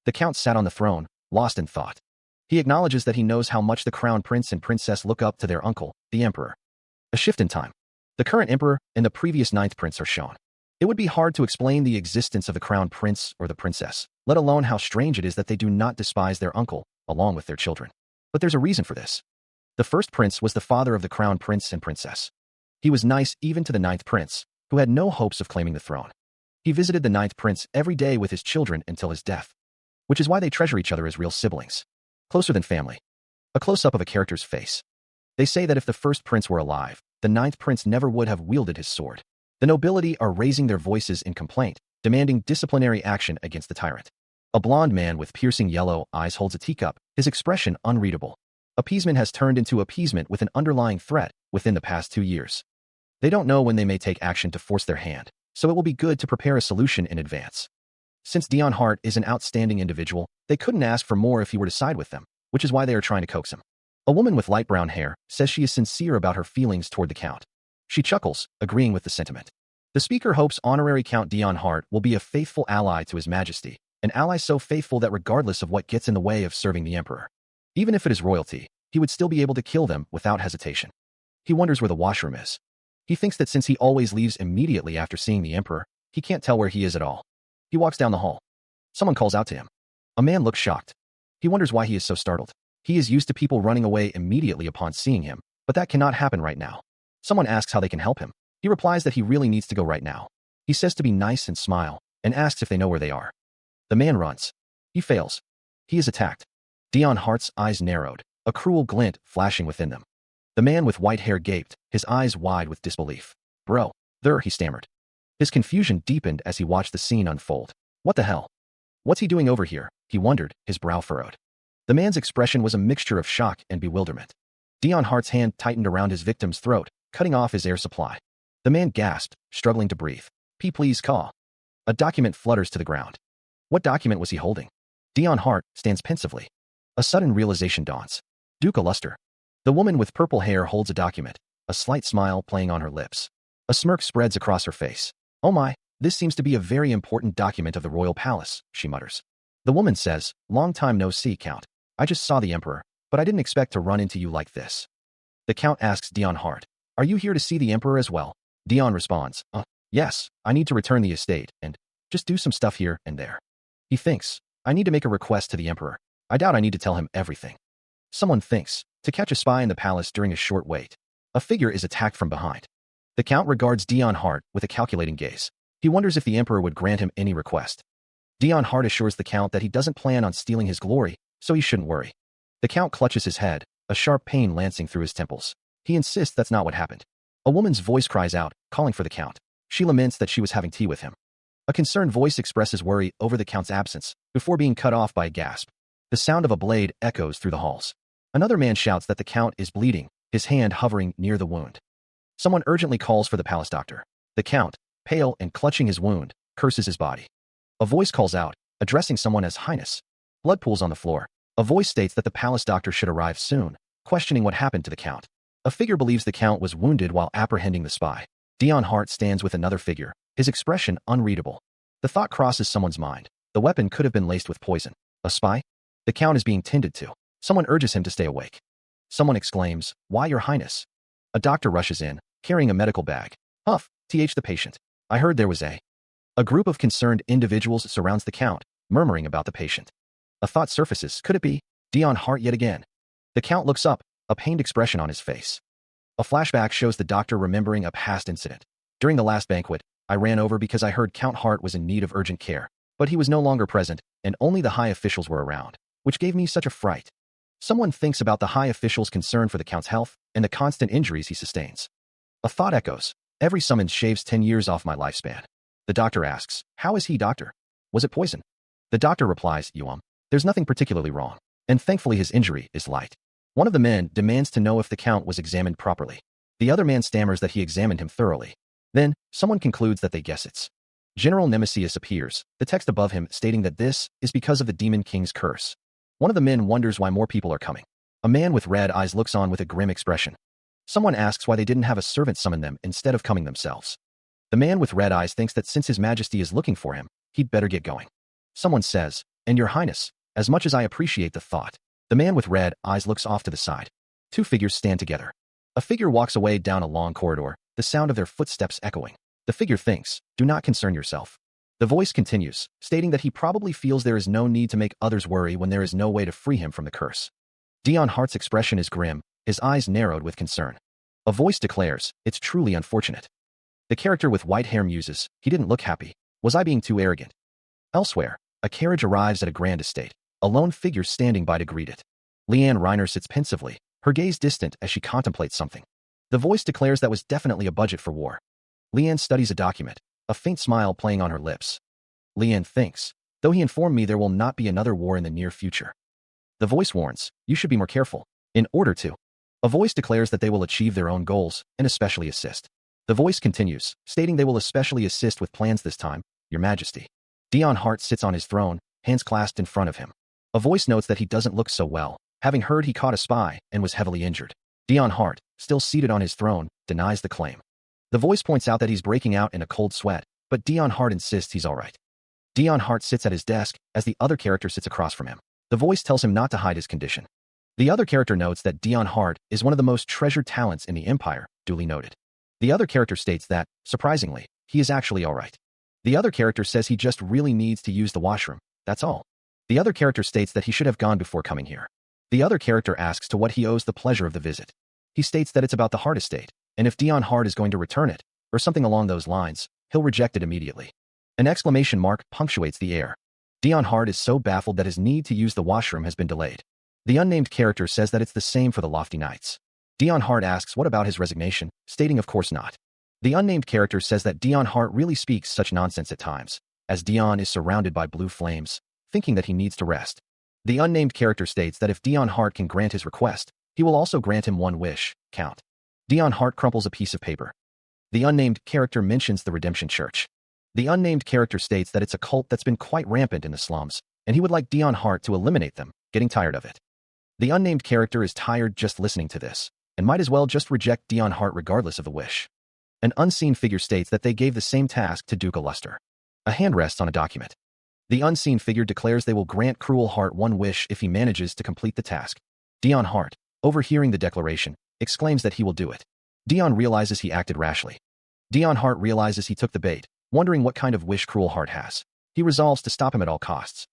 The Count sat on the throne, lost in thought. He acknowledges that he knows how much the crown prince and princess look up to their uncle, the emperor. A shift in time. The current emperor and the previous 9th prince are shown. It would be hard to explain the existence of the crown prince or the princess, let alone how strange it is that they do not despise their uncle, along with their children. But there's a reason for this. The first prince was the father of the crown prince and princess. He was nice even to the 9th prince, who had no hopes of claiming the throne. He visited the 9th prince every day with his children until his death. which is why they treasure each other as real siblings. Closer than family. A close-up of a character's face. They say that if the first prince were alive, the ninth prince never would have wielded his sword. The nobility are raising their voices in complaint, demanding disciplinary action against the tyrant. A blond man with piercing yellow eyes holds a teacup, his expression unreadable. Appeasement has turned into appeasement with an underlying threat within the past 2 years. They don't know when they may take action to force their hand, so it will be good to prepare a solution in advance. Since Dion Hart is an outstanding individual, they couldn't ask for more if he were to side with them, which is why they are trying to coax him. A woman with light brown hair says she is sincere about her feelings toward the Count. She chuckles, agreeing with the sentiment. The speaker hopes honorary Count Dion Hart will be a faithful ally to His Majesty, an ally so faithful that regardless of what gets in the way of serving the Emperor, even if it is royalty, he would still be able to kill them without hesitation. He wonders where the washroom is. He thinks that since he always leaves immediately after seeing the Emperor, he can't tell where he is at all. He walks down the hall. Someone calls out to him. A man looks shocked. He wonders why he is so startled. He is used to people running away immediately upon seeing him, but that cannot happen right now. Someone asks how they can help him. He replies that he really needs to go right now. He says to be nice and smile, and asks if they know where they are. The man runs. He fails. He is attacked. Dion Hart's eyes narrowed, a cruel glint flashing within them. The man with white hair gaped, his eyes wide with disbelief. Bro, there, he stammered. His confusion deepened as he watched the scene unfold. What the hell? What's he doing over here? He wondered, his brow furrowed. The man's expression was a mixture of shock and bewilderment. Dion Hart's hand tightened around his victim's throat, cutting off his air supply. The man gasped, struggling to breathe. Please call. A document flutters to the ground. What document was he holding? Dion Hart stands pensively. A sudden realization dawns. Duke Luster. The woman with purple hair holds a document, a slight smile playing on her lips. A smirk spreads across her face. Oh my, this seems to be a very important document of the royal palace, she mutters. The woman says, long time no see, Count. I just saw the Emperor, but I didn't expect to run into you like this. The Count asks Dion Hart, are you here to see the Emperor as well? Dion responds, yes, I need to return the estate and just do some stuff here and there. He thinks, I need to make a request to the Emperor. I doubt I need to tell him everything. Someone thinks, to catch a spy in the palace during a short wait. A figure is attacked from behind. The Count regards Dion Hart with a calculating gaze. He wonders if the Emperor would grant him any request. Dion Hart assures the Count that he doesn't plan on stealing his glory, so he shouldn't worry. The Count clutches his head, a sharp pain lancing through his temples. He insists that's not what happened. A woman's voice cries out, calling for the Count. She laments that she was having tea with him. A concerned voice expresses worry over the Count's absence, before being cut off by a gasp. The sound of a blade echoes through the halls. Another man shouts that the Count is bleeding, his hand hovering near the wound. Someone urgently calls for the palace doctor. The Count, pale and clutching his wound, curses his body. A voice calls out, addressing someone as Highness. Blood pools on the floor. A voice states that the palace doctor should arrive soon, questioning what happened to the Count. A figure believes the Count was wounded while apprehending the spy. Dion Hart stands with another figure, his expression unreadable. The thought crosses someone's mind. The weapon could have been laced with poison. A spy? The Count is being tended to. Someone urges him to stay awake. Someone exclaims, why, Your Highness? A doctor rushes in, carrying a medical bag. Huff, the patient. I heard there was a group of concerned individuals surrounds the Count, murmuring about the patient. A thought surfaces. Could it be Dion Hart yet again? The Count looks up, a pained expression on his face. A flashback shows the doctor remembering a past incident. During the last banquet, I ran over because I heard Count Hart was in need of urgent care, but he was no longer present, and only the high officials were around, which gave me such a fright. Someone thinks about the high official's concern for the Count's health and the constant injuries he sustains. A thought echoes. Every summons shaves 10 years off my lifespan. The doctor asks, how is he, doctor? Was it poison? The doctor replies, there's nothing particularly wrong, and thankfully his injury is light. One of the men demands to know if the Count was examined properly. The other man stammers that he examined him thoroughly. Then, someone concludes that they guess it's. General Nemesis appears, the text above him stating that this is because of the Demon King's curse. One of the men wonders why more people are coming. A man with red eyes looks on with a grim expression. Someone asks why they didn't have a servant summon them instead of coming themselves. The man with red eyes thinks that since His Majesty is looking for him, he'd better get going. Someone says, and Your Highness, as much as I appreciate the thought. The man with red eyes looks off to the side. Two figures stand together. A figure walks away down a long corridor, the sound of their footsteps echoing. The figure thinks, do not concern yourself. The voice continues, stating that he probably feels there is no need to make others worry when there is no way to free him from the curse. Dion Hart's expression is grim, his eyes narrowed with concern. A voice declares, it's truly unfortunate. The character with white hair muses, he didn't look happy. Was I being too arrogant? Elsewhere, A carriage arrives at a grand estate, a lone figure standing by to greet it. Leanne Reiner sits pensively, her gaze distant as she contemplates something. The voice declares that was definitely a budget for war. Leanne studies a document, a faint smile playing on her lips. Leanne thinks, though he informed me there will not be another war in the near future. The voice warns, you should be more careful. In order to. A voice declares that they will achieve their own goals, and especially assist. The voice continues, stating they will especially assist with plans this time, Your Majesty. Dion Hart sits on his throne, hands clasped in front of him. A voice notes that he doesn't look so well, having heard he caught a spy and was heavily injured. Dion Hart, still seated on his throne, denies the claim. The voice points out that he's breaking out in a cold sweat, but Dion Hart insists he's all right. Dion Hart sits at his desk as the other character sits across from him. The voice tells him not to hide his condition. The other character notes that Dion Hart is one of the most treasured talents in the Empire, duly noted. The other character states that, surprisingly, he is actually all right. The other character says he just really needs to use the washroom, that's all. The other character states that he should have gone before coming here. The other character asks to what he owes the pleasure of the visit. He states that it's about the Hart estate, and if Dion Hart is going to return it, or something along those lines, he'll reject it immediately. An exclamation mark punctuates the air. Dion Hart is so baffled that his need to use the washroom has been delayed. The unnamed character says that it's the same for the Lofty Knights. Dion Hart asks what about his resignation, stating of course not. The unnamed character says that Dion Hart really speaks such nonsense at times, as Dion is surrounded by blue flames, thinking that he needs to rest. The unnamed character states that if Dion Hart can grant his request, he will also grant him one wish, count. Dion Hart crumples a piece of paper. The unnamed character mentions the Redemption Church. The unnamed character states that it's a cult that's been quite rampant in the slums, and he would like Dion Hart to eliminate them, getting tired of it. The unnamed character is tired just listening to this, and might as well just reject Dion Hart regardless of the wish. An unseen figure states that they gave the same task to Duke Luster. A hand rests on a document. The unseen figure declares they will grant Cruel Hart one wish if he manages to complete the task. Dion Hart, overhearing the declaration, exclaims that he will do it. Dion realizes he acted rashly. Dion Hart realizes he took the bait, wondering what kind of wish Cruel Hart has. He resolves to stop him at all costs.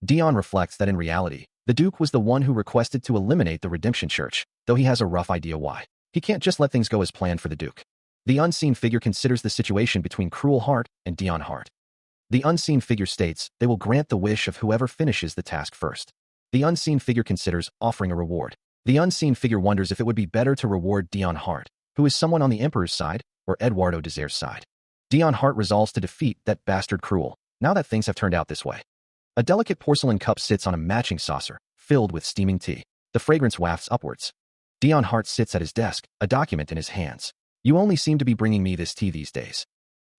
Dion reflects that in reality, the Duke was the one who requested to eliminate the Redemption Church, though he has a rough idea why. He can't just let things go as planned for the Duke. The unseen figure considers the situation between Cruel Hart and Dion Hart. The unseen figure states they will grant the wish of whoever finishes the task first. The unseen figure considers offering a reward. The unseen figure wonders if it would be better to reward Dion Hart, who is someone on the Emperor's side, or Eduardo Desair's side. Dion Hart resolves to defeat that bastard Cruel, now that things have turned out this way. A delicate porcelain cup sits on a matching saucer, filled with steaming tea. The fragrance wafts upwards. Dion Hart sits at his desk, a document in his hands. You only seem to be bringing me this tea these days.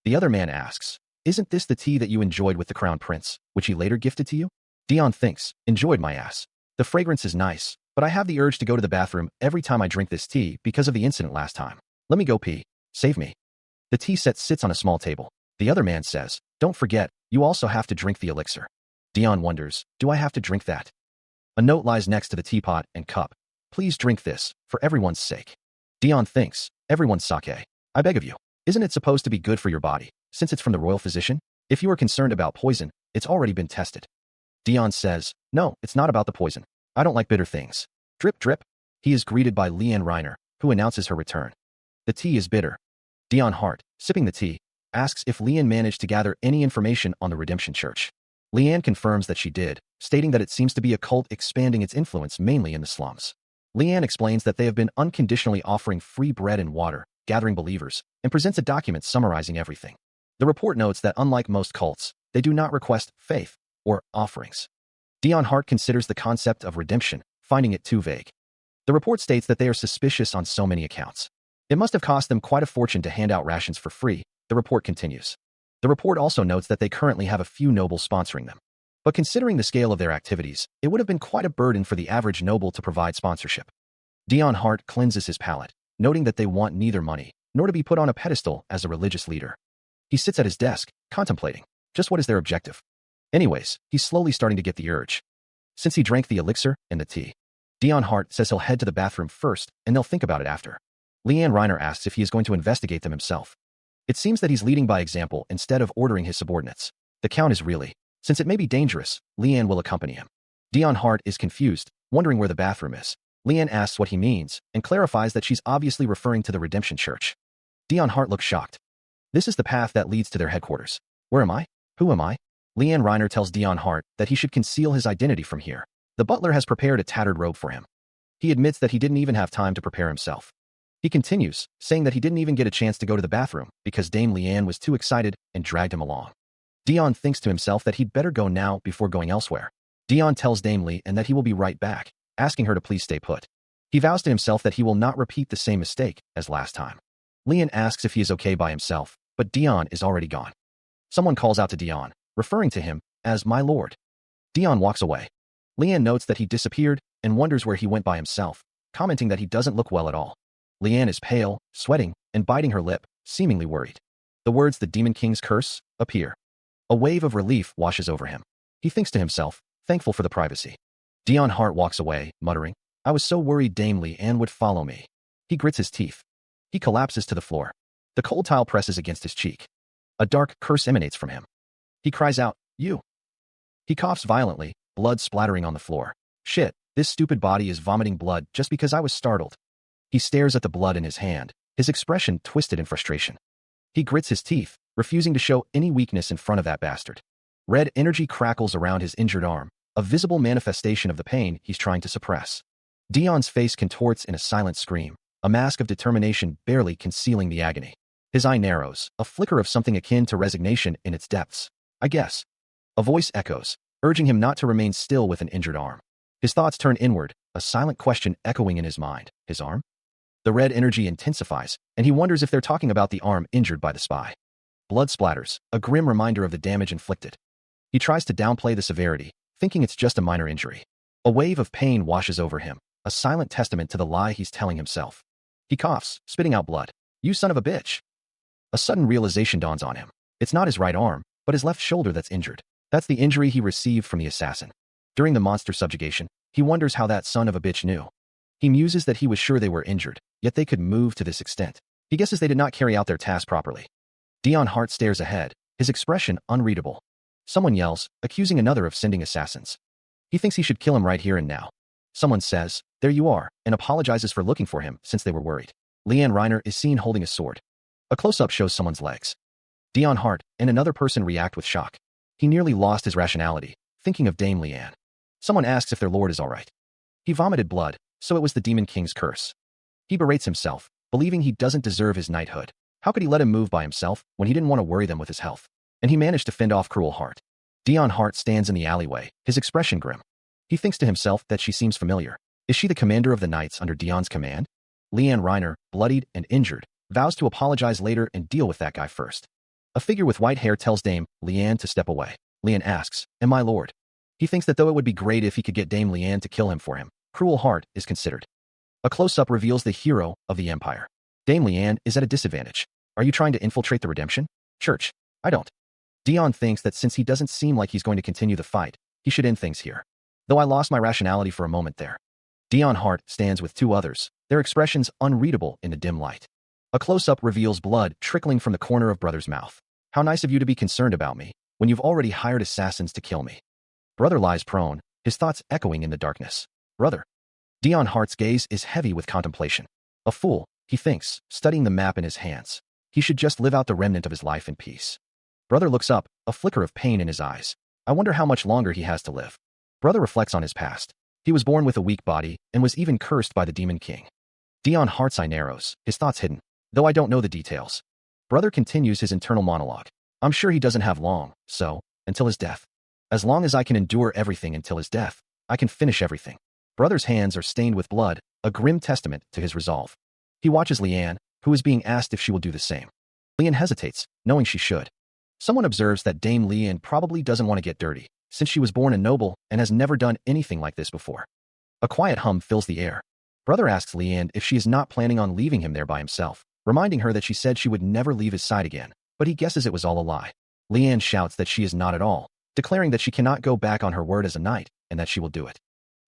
The other man asks, isn't this the tea that you enjoyed with the Crown Prince, which he later gifted to you? Dion thinks, enjoyed my ass. The fragrance is nice, but I have the urge to go to the bathroom every time I drink this tea because of the incident last time. Let me go pee. Save me. The tea set sits on a small table. The other man says, don't forget, you also have to drink the elixir. Dion wonders, do I have to drink that? A note lies next to the teapot and cup. Please drink this, for everyone's sake. Dion thinks, everyone's sake. I beg of you. Isn't it supposed to be good for your body, since it's from the royal physician? If you are concerned about poison, it's already been tested. Dion says, no, it's not about the poison. I don't like bitter things. Drip, drip. He is greeted by Leanne Reiner, who announces her return. The tea is bitter. Dion Hart, sipping the tea, asks if Leanne managed to gather any information on the Redemption Church. Leanne confirms that she did, stating that it seems to be a cult expanding its influence mainly in the slums. Leanne explains that they have been unconditionally offering free bread and water, gathering believers, and presents a document summarizing everything. The report notes that unlike most cults, they do not request faith or offerings. Dion Hart considers the concept of redemption, finding it too vague. The report states that they are suspicious on so many accounts. It must have cost them quite a fortune to hand out rations for free, the report continues. The report also notes that they currently have a few nobles sponsoring them. But considering the scale of their activities, it would have been quite a burden for the average noble to provide sponsorship. Dion Hart cleanses his palate, noting that they want neither money, nor to be put on a pedestal as a religious leader. He sits at his desk, contemplating, just what is their objective? Anyways, he's slowly starting to get the urge. Since he drank the elixir and the tea, Dion Hart says he'll head to the bathroom first, and they'll think about it after. Leanne Reiner asks if he is going to investigate them himself. It seems that he's leading by example instead of ordering his subordinates. The Count is really, since it may be dangerous, Leanne will accompany him. Dion Hart is confused, wondering where the bathroom is. Leanne asks what he means, and clarifies that she's obviously referring to the Redemption Church. Dion Hart looks shocked. This is the path that leads to their headquarters. Where am I? Who am I? Leanne Reiner tells Dion Hart that he should conceal his identity from here. The butler has prepared a tattered robe for him. He admits that he didn't even have time to prepare himself. He continues, saying that he didn't even get a chance to go to the bathroom because Dame Leanne was too excited and dragged him along. Dion thinks to himself that he'd better go now before going elsewhere. Dion tells Dame Leanne that he will be right back, asking her to please stay put. He vows to himself that he will not repeat the same mistake as last time. Leanne asks if he is okay by himself, but Dion is already gone. Someone calls out to Dion, referring to him as my lord. Dion walks away. Leanne notes that he disappeared and wonders where he went by himself, commenting that he doesn't look well at all. Leanne is pale, sweating, and biting her lip, seemingly worried. The words "the Demon King's curse" appear. A wave of relief washes over him. He thinks to himself, thankful for the privacy. Dion Hart walks away, muttering, I was so worried Dame Leanne would follow me. He grits his teeth. He collapses to the floor. The cold tile presses against his cheek. A dark curse emanates from him. He cries out, you. He coughs violently, blood splattering on the floor. Shit, this stupid body is vomiting blood just because I was startled. He stares at the blood in his hand, his expression twisted in frustration. He grits his teeth, refusing to show any weakness in front of that bastard. Red energy crackles around his injured arm, a visible manifestation of the pain he's trying to suppress. Dion's face contorts in a silent scream, a mask of determination barely concealing the agony. His eye narrows, a flicker of something akin to resignation in its depths. I guess. A voice echoes, urging him not to remain still with an injured arm. His thoughts turn inward, a silent question echoing in his mind. His arm? The red energy intensifies, and he wonders if they're talking about the arm injured by the spy. Blood splatters, a grim reminder of the damage inflicted. He tries to downplay the severity, thinking it's just a minor injury. A wave of pain washes over him, a silent testament to the lie he's telling himself. He coughs, spitting out blood. You son of a bitch. A sudden realization dawns on him. It's not his right arm, but his left shoulder that's injured. That's the injury he received from the assassin. During the monster subjugation, he wonders how that son of a bitch knew. He muses that he was sure they were injured, yet they could move to this extent. He guesses they did not carry out their task properly. Dion Hart stares ahead, his expression unreadable. Someone yells, accusing another of sending assassins. He thinks he should kill him right here and now. Someone says, there you are, and apologizes for looking for him since they were worried. Leanne Reiner is seen holding a sword. A close-up shows someone's legs. Dion Hart and another person react with shock. He nearly lost his rationality, thinking of Dame Leanne. Someone asks if their lord is all right. He vomited blood, so it was the Demon King's curse. He berates himself, believing he doesn't deserve his knighthood. How could he let him move by himself when he didn't want to worry them with his health? And he managed to fend off Cruel Hart. Dion Hart stands in the alleyway, his expression grim. He thinks to himself that she seems familiar. Is she the commander of the knights under Dion's command? Leanne Reiner, bloodied and injured, vows to apologize later and deal with that guy first. A figure with white hair tells Dame Leanne to step away. Leanne asks, am I lord? He thinks that though it would be great if he could get Dame Leanne to kill him for him, Cruel Hart is considered. A close-up reveals the hero of the Empire. Dame Leanne is at a disadvantage. Are you trying to infiltrate the Redemption Church? I don't. Dion thinks that since he doesn't seem like he's going to continue the fight, he should end things here. Though I lost my rationality for a moment there. Dion Hart stands with two others, their expressions unreadable in the dim light. A close-up reveals blood trickling from the corner of Brother's mouth. How nice of you to be concerned about me, when you've already hired assassins to kill me. Brother lies prone, his thoughts echoing in the darkness. Brother. Dion Hart's gaze is heavy with contemplation. A fool, he thinks, studying the map in his hands. He should just live out the remnant of his life in peace. Brother looks up, a flicker of pain in his eyes. I wonder how much longer he has to live. Brother reflects on his past. He was born with a weak body and was even cursed by the Demon King. Dion Hart's eye narrows, his thoughts hidden, though I don't know the details. Brother continues his internal monologue. I'm sure he doesn't have long, so, until his death. As long as I can endure everything until his death, I can finish everything. Brother's hands are stained with blood, a grim testament to his resolve. He watches Leanne, who is being asked if she will do the same. Leanne hesitates, knowing she should. Someone observes that Dame Leanne probably doesn't want to get dirty, since she was born a noble and has never done anything like this before. A quiet hum fills the air. Brother asks Leanne if she is not planning on leaving him there by himself, reminding her that she said she would never leave his side again, but he guesses it was all a lie. Leanne shouts that she is not at all, declaring that she cannot go back on her word as a knight and that she will do it.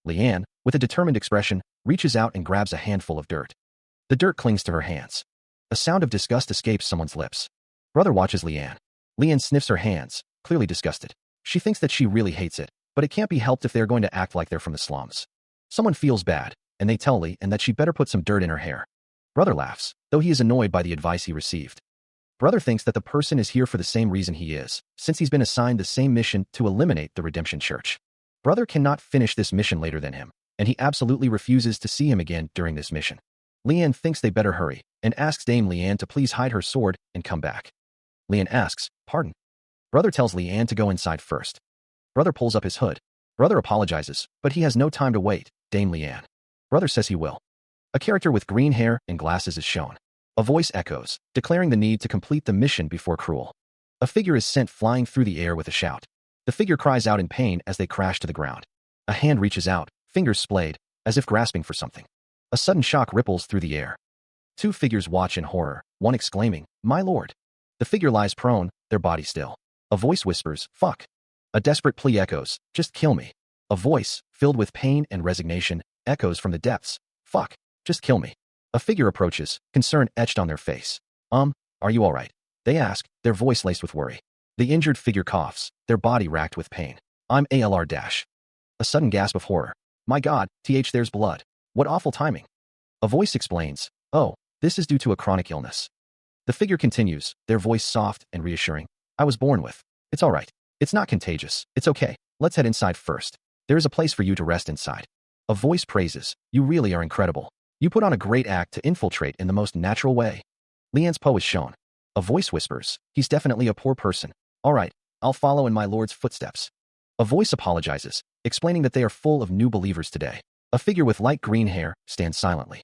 Leanne, with a determined expression, reaches out and grabs a handful of dirt. The dirt clings to her hands. A sound of disgust escapes someone's lips. Brother watches Leanne. Leanne sniffs her hands, clearly disgusted. She thinks that she really hates it, but it can't be helped if they're going to act like they're from the slums. Someone feels bad, and they tell Leanne that she better put some dirt in her hair. Brother laughs, though he is annoyed by the advice he received. Brother thinks that the person is here for the same reason he is, since he's been assigned the same mission to eliminate the Redemption Church. Brother cannot finish this mission later than him, and he absolutely refuses to see him again during this mission. Leanne thinks they better hurry, and asks Dame Leanne to please hide her sword and come back. Leanne asks, "Pardon?" Brother tells Leanne to go inside first. Brother pulls up his hood. Brother apologizes, but he has no time to wait, Dame Leanne. Brother says he will. A character with green hair and glasses is shown. A voice echoes, declaring the need to complete the mission before Cruel. A figure is sent flying through the air with a shout. The figure cries out in pain as they crash to the ground. A hand reaches out, fingers splayed, as if grasping for something. A sudden shock ripples through the air. Two figures watch in horror, one exclaiming, "My lord!" The figure lies prone, their body still. A voice whispers, "Fuck." A desperate plea echoes, "Just kill me." A voice, filled with pain and resignation, echoes from the depths, "Fuck, just kill me." A figure approaches, concern etched on their face. Are you all right?" They ask, their voice laced with worry. The injured figure coughs, their body racked with pain. "I'm ALR dash." A sudden gasp of horror. "My God, there's blood. What awful timing." A voice explains, "Oh, this is due to a chronic illness." The figure continues, their voice soft and reassuring. "I was born with. It's all right. It's not contagious. It's okay. Let's head inside first. There is a place for you to rest inside." A voice praises, "You really are incredible. You put on a great act to infiltrate in the most natural way." Leanne's Poe is shown. A voice whispers, "He's definitely a poor person. All right, I'll follow in my lord's footsteps." A voice apologizes, explaining that they are full of new believers today. A figure with light green hair stands silently.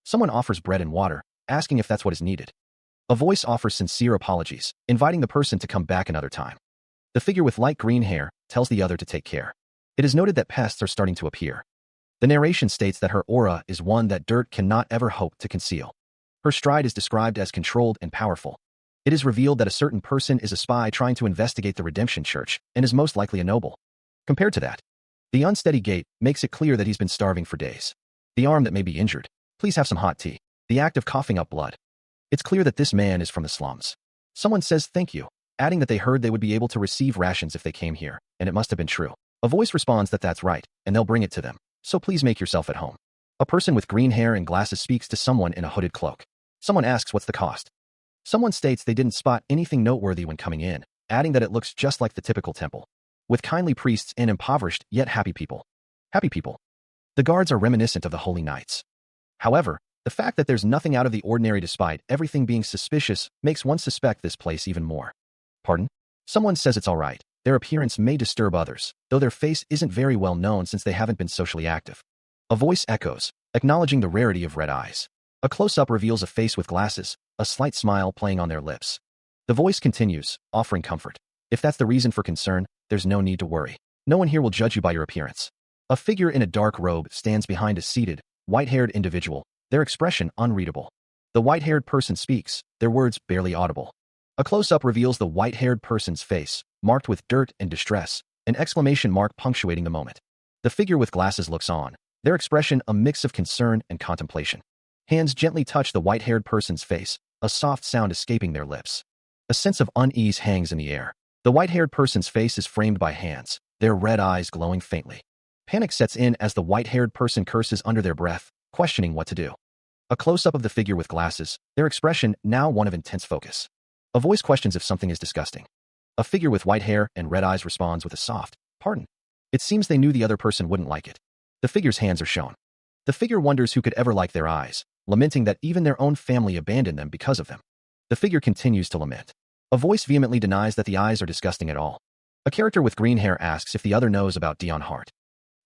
Someone offers bread and water, asking if that's what is needed. A voice offers sincere apologies, inviting the person to come back another time. The figure with light green hair tells the other to take care. It is noted that pests are starting to appear. The narration states that her aura is one that dirt cannot ever hope to conceal. Her stride is described as controlled and powerful. It is revealed that a certain person is a spy trying to investigate the Redemption Church and is most likely a noble. Compared to that, the unsteady gait makes it clear that he's been starving for days. The arm that may be injured. "Please have some hot tea." The act of coughing up blood. It's clear that this man is from the slums. Someone says thank you, adding that they heard they would be able to receive rations if they came here, and it must have been true. A voice responds that that's right, and they'll bring it to them. So please make yourself at home. A person with green hair and glasses speaks to someone in a hooded cloak. Someone asks what's the cost. Someone states they didn't spot anything noteworthy when coming in, adding that it looks just like the typical temple, with kindly priests and impoverished yet happy people. Happy people. The guards are reminiscent of the Holy Knights. However, the fact that there's nothing out of the ordinary despite everything being suspicious makes one suspect this place even more. Pardon? Someone says it's all right. Their appearance may disturb others, though their face isn't very well known since they haven't been socially active. A voice echoes, acknowledging the rarity of red eyes. A close-up reveals a face with glasses, a slight smile playing on their lips. The voice continues, offering comfort. "If that's the reason for concern, there's no need to worry. No one here will judge you by your appearance." A figure in a dark robe stands behind a seated, white-haired individual, their expression unreadable. The white-haired person speaks, their words barely audible. A close-up reveals the white-haired person's face, marked with dirt and distress, an exclamation mark punctuating the moment. The figure with glasses looks on, their expression a mix of concern and contemplation. Hands gently touch the white-haired person's face, a soft sound escaping their lips. A sense of unease hangs in the air. The white-haired person's face is framed by hands, their red eyes glowing faintly. Panic sets in as the white-haired person curses under their breath, questioning what to do. A close-up of the figure with glasses, their expression now one of intense focus. A voice questions if something is disgusting. A figure with white hair and red eyes responds with a soft, "Pardon." It seems they knew the other person wouldn't like it. The figure's hands are shown. The figure wonders who could ever like their eyes, lamenting that even their own family abandoned them because of them. The figure continues to lament. A voice vehemently denies that the eyes are disgusting at all. A character with green hair asks if the other knows about Dion Hart.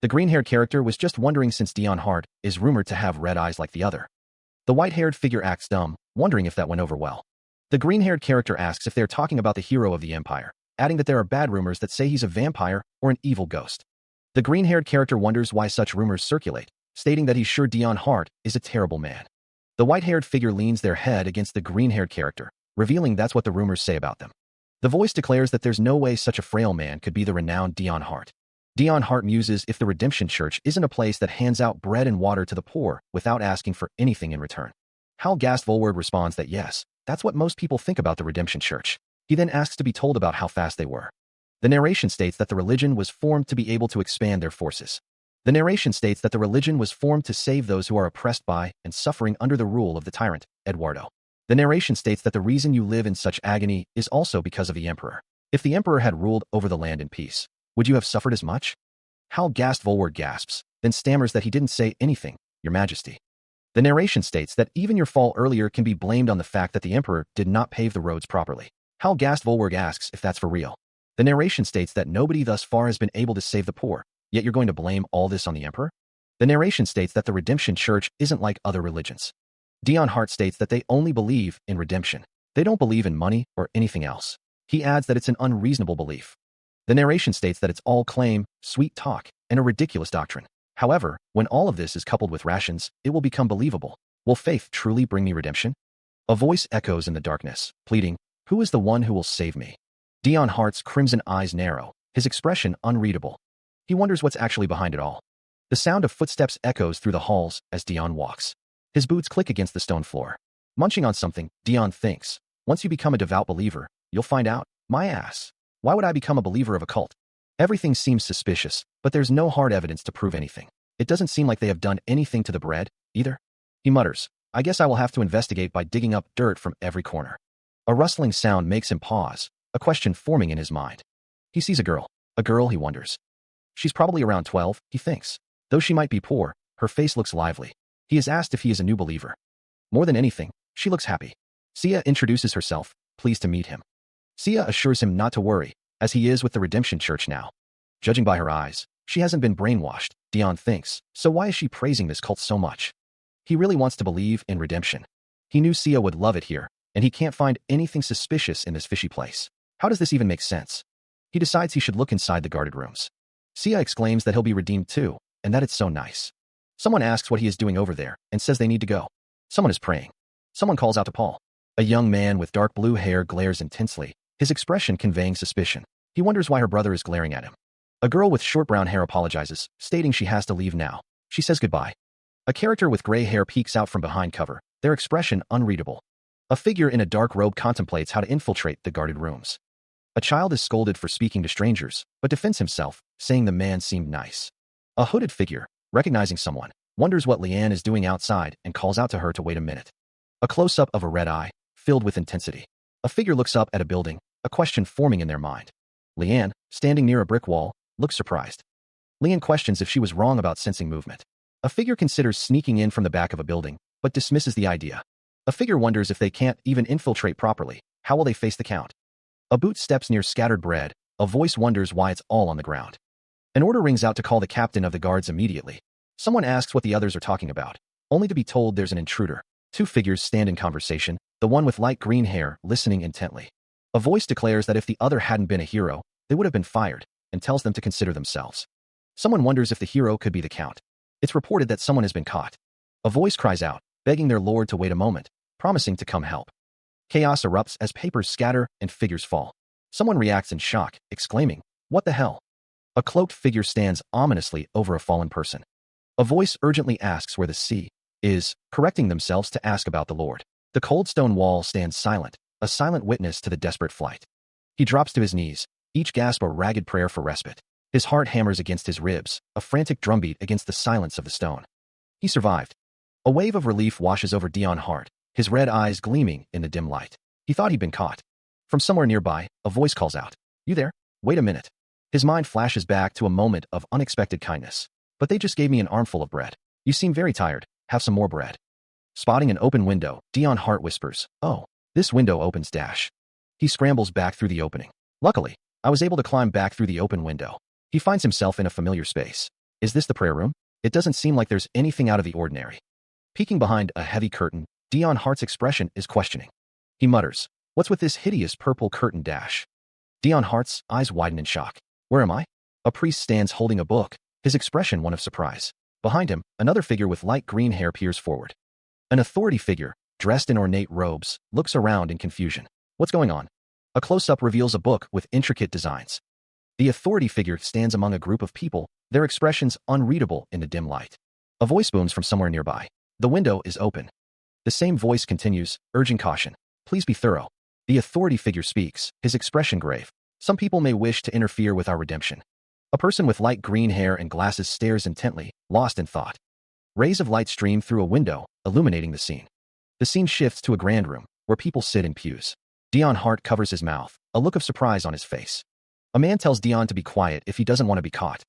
The green-haired character was just wondering since Dion Hart is rumored to have red eyes like the other. The white-haired figure acts dumb, wondering if that went over well. The green-haired character asks if they're talking about the hero of the Empire, adding that there are bad rumors that say he's a vampire or an evil ghost. The green-haired character wonders why such rumors circulate, stating that he's sure Dion Hart is a terrible man. The white-haired figure leans their head against the green-haired character, revealing that's what the rumors say about them. The voice declares that there's no way such a frail man could be the renowned Dion Hart. Dion Hart muses if the Redemption Church isn't a place that hands out bread and water to the poor without asking for anything in return. Hal Gast-Volward responds that yes, that's what most people think about the Redemption Church. He then asks to be told about how fast they were. The narration states that the religion was formed to be able to expand their forces. The narration states that the religion was formed to save those who are oppressed by and suffering under the rule of the tyrant, Eduardo. The narration states that the reason you live in such agony is also because of the emperor. If the emperor had ruled over the land in peace, would you have suffered as much? Hal Gast-Volward gasps, then stammers that he didn't say anything, Your Majesty. The narration states that even your fall earlier can be blamed on the fact that the emperor did not pave the roads properly. Hal Gast-Volward asks if that's for real. The narration states that nobody thus far has been able to save the poor, yet you're going to blame all this on the emperor? The narration states that the Redemption Church isn't like other religions. Dion Hart states that they only believe in redemption. They don't believe in money or anything else. He adds that it's an unreasonable belief. The narration states that it's all claim, sweet talk, and a ridiculous doctrine. However, when all of this is coupled with rations, it will become believable. Will faith truly bring me redemption? A voice echoes in the darkness, pleading, Who is the one who will save me? Dion Hart's crimson eyes narrow, his expression unreadable. He wonders what's actually behind it all. The sound of footsteps echoes through the halls as Dion walks. His boots click against the stone floor. Munching on something, Dion thinks, once you become a devout believer, you'll find out. My ass. Why would I become a believer of a cult? Everything seems suspicious, but there's no hard evidence to prove anything. It doesn't seem like they have done anything to the bread, either. He mutters, I guess I will have to investigate by digging up dirt from every corner. A rustling sound makes him pause, a question forming in his mind. He sees a girl, he wonders. She's probably around 12, he thinks. Though she might be poor, her face looks lively. He is asked if he is a new believer. More than anything, she looks happy. Sia introduces herself, pleased to meet him. Sia assures him not to worry, as he is with the Redemption Church now. Judging by her eyes, she hasn't been brainwashed, Dion thinks, so why is she praising this cult so much? He really wants to believe in redemption. He knew Sia would love it here, and he can't find anything suspicious in this fishy place. How does this even make sense? He decides he should look inside the guarded rooms. Sia exclaims that he'll be redeemed too, and that it's so nice. Someone asks what he is doing over there, and says they need to go. Someone is praying. Someone calls out to Paul. A young man with dark blue hair glares intensely, his expression conveying suspicion. He wonders why her brother is glaring at him. A girl with short brown hair apologizes, stating she has to leave now. She says goodbye. A character with gray hair peeks out from behind cover, their expression unreadable. A figure in a dark robe contemplates how to infiltrate the guarded rooms. A child is scolded for speaking to strangers, but defends himself, saying the man seemed nice. A hooded figure, recognizing someone, wonders what Leanne is doing outside and calls out to her to wait a minute. A close-up of a red eye, filled with intensity. A figure looks up at a building, a question forming in their mind. Leanne, standing near a brick wall, looks surprised. Leanne questions if she was wrong about sensing movement. A figure considers sneaking in from the back of a building, but dismisses the idea. A figure wonders if they can't even infiltrate properly, how will they face the count? A boot steps near scattered bread, a voice wonders why it's all on the ground. An order rings out to call the captain of the guards immediately. Someone asks what the others are talking about, only to be told there's an intruder. Two figures stand in conversation, the one with light green hair listening intently. A voice declares that if the other hadn't been a hero, they would have been fired, and tells them to consider themselves. Someone wonders if the hero could be the count. It's reported that someone has been caught. A voice cries out, begging their lord to wait a moment, promising to come help. Chaos erupts as papers scatter and figures fall. Someone reacts in shock, exclaiming, What the hell? A cloaked figure stands ominously over a fallen person. A voice urgently asks where the sea is, correcting themselves to ask about the Lord. The cold stone wall stands silent, a silent witness to the desperate flight. He drops to his knees, each gasp a ragged prayer for respite. His heart hammers against his ribs, a frantic drumbeat against the silence of the stone. He survived. A wave of relief washes over Dion Hart, his red eyes gleaming in the dim light. He thought he'd been caught. From somewhere nearby, a voice calls out, You there? Wait a minute. His mind flashes back to a moment of unexpected kindness. But they just gave me an armful of bread. You seem very tired. Have some more bread. Spotting an open window, Dion Hart whispers, Oh, this window opens dash. He scrambles back through the opening. Luckily, I was able to climb back through the open window. He finds himself in a familiar space. Is this the prayer room? It doesn't seem like there's anything out of the ordinary. Peeking behind a heavy curtain, Dion Hart's expression is questioning. He mutters, What's with this hideous purple curtain dash? Dion Hart's eyes widen in shock. Where am I? A priest stands holding a book, his expression one of surprise. Behind him, another figure with light green hair peers forward. An authority figure, dressed in ornate robes, looks around in confusion. What's going on? A close-up reveals a book with intricate designs. The authority figure stands among a group of people, their expressions unreadable in the dim light. A voice booms from somewhere nearby. The window is open. The same voice continues, urging caution. Please be thorough. The authority figure speaks, his expression grave. Some people may wish to interfere with our redemption. A person with light green hair and glasses stares intently, lost in thought. Rays of light stream through a window, illuminating the scene. The scene shifts to a grand room. where people sit in pews. Dion Hart covers his mouth, a look of surprise on his face. A man tells Dion to be quiet if he doesn't want to be caught.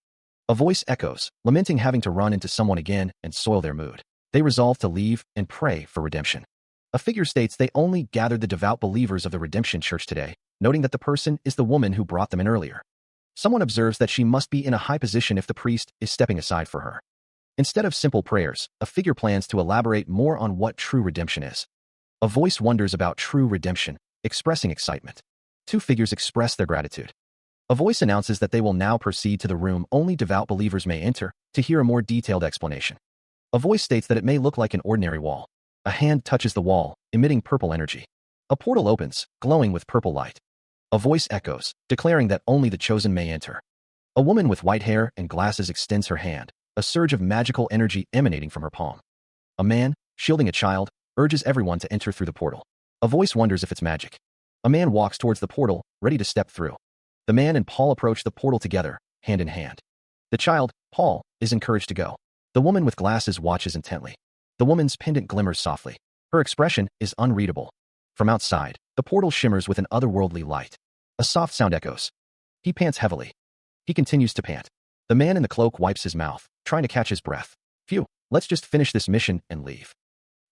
A voice echoes, lamenting having to run into someone again and soil their mood. They resolve to leave and pray for redemption. A figure states they only gathered the devout believers of the Redemption Church today, noting that the person is the woman who brought them in earlier. Someone observes that she must be in a high position if the priest is stepping aside for her. Instead of simple prayers, a figure plans to elaborate more on what true redemption is. A voice wonders about true redemption, expressing excitement. Two figures express their gratitude. A voice announces that they will now proceed to the room only devout believers may enter to hear a more detailed explanation. A voice states that it may look like an ordinary wall. A hand touches the wall, emitting purple energy. A portal opens, glowing with purple light. A voice echoes, declaring that only the chosen may enter. A woman with white hair and glasses extends her hand, a surge of magical energy emanating from her palm. A man, shielding a child, urges everyone to enter through the portal. A voice wonders if it's magic. A man walks towards the portal, ready to step through. The man and Paul approach the portal together, hand in hand. The child, Paul, is encouraged to go. The woman with glasses watches intently. The woman's pendant glimmers softly. Her expression is unreadable. From outside, the portal shimmers with an otherworldly light. A soft sound echoes. He pants heavily. He continues to pant. The man in the cloak wipes his mouth, trying to catch his breath. Phew, let's just finish this mission and leave.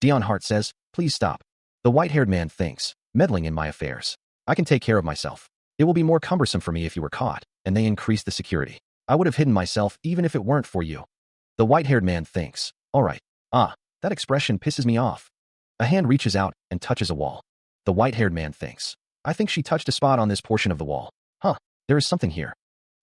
Dion Hart says, please stop. The white-haired man thinks, meddling in my affairs. I can take care of myself. It will be more cumbersome for me if you were caught, and they increase the security. I would have hidden myself even if it weren't for you. The white-haired man thinks, all right. That expression pisses me off. A hand reaches out and touches a wall. The white-haired man thinks, I think she touched a spot on this portion of the wall. There is something here.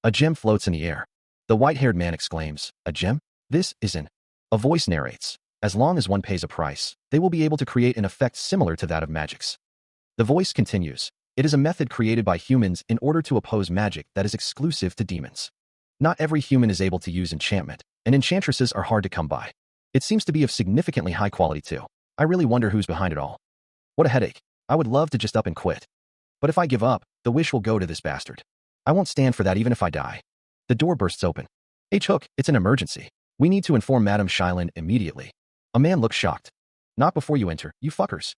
A gem floats in the air. The white-haired man exclaims, a gem? This isn't. A voice narrates, as long as one pays a price, they will be able to create an effect similar to that of magic's. The voice continues, it is a method created by humans in order to oppose magic that is exclusive to demons. Not every human is able to use enchantment, and enchantresses are hard to come by. It seems to be of significantly high quality too. I really wonder who's behind it all. What a headache. I would love to just up and quit. But if I give up, the wish will go to this bastard. I won't stand for that even if I die. The door bursts open. Hook, it's an emergency. We need to inform Madame Shylin immediately. A man looks shocked. Not before you enter, you fuckers.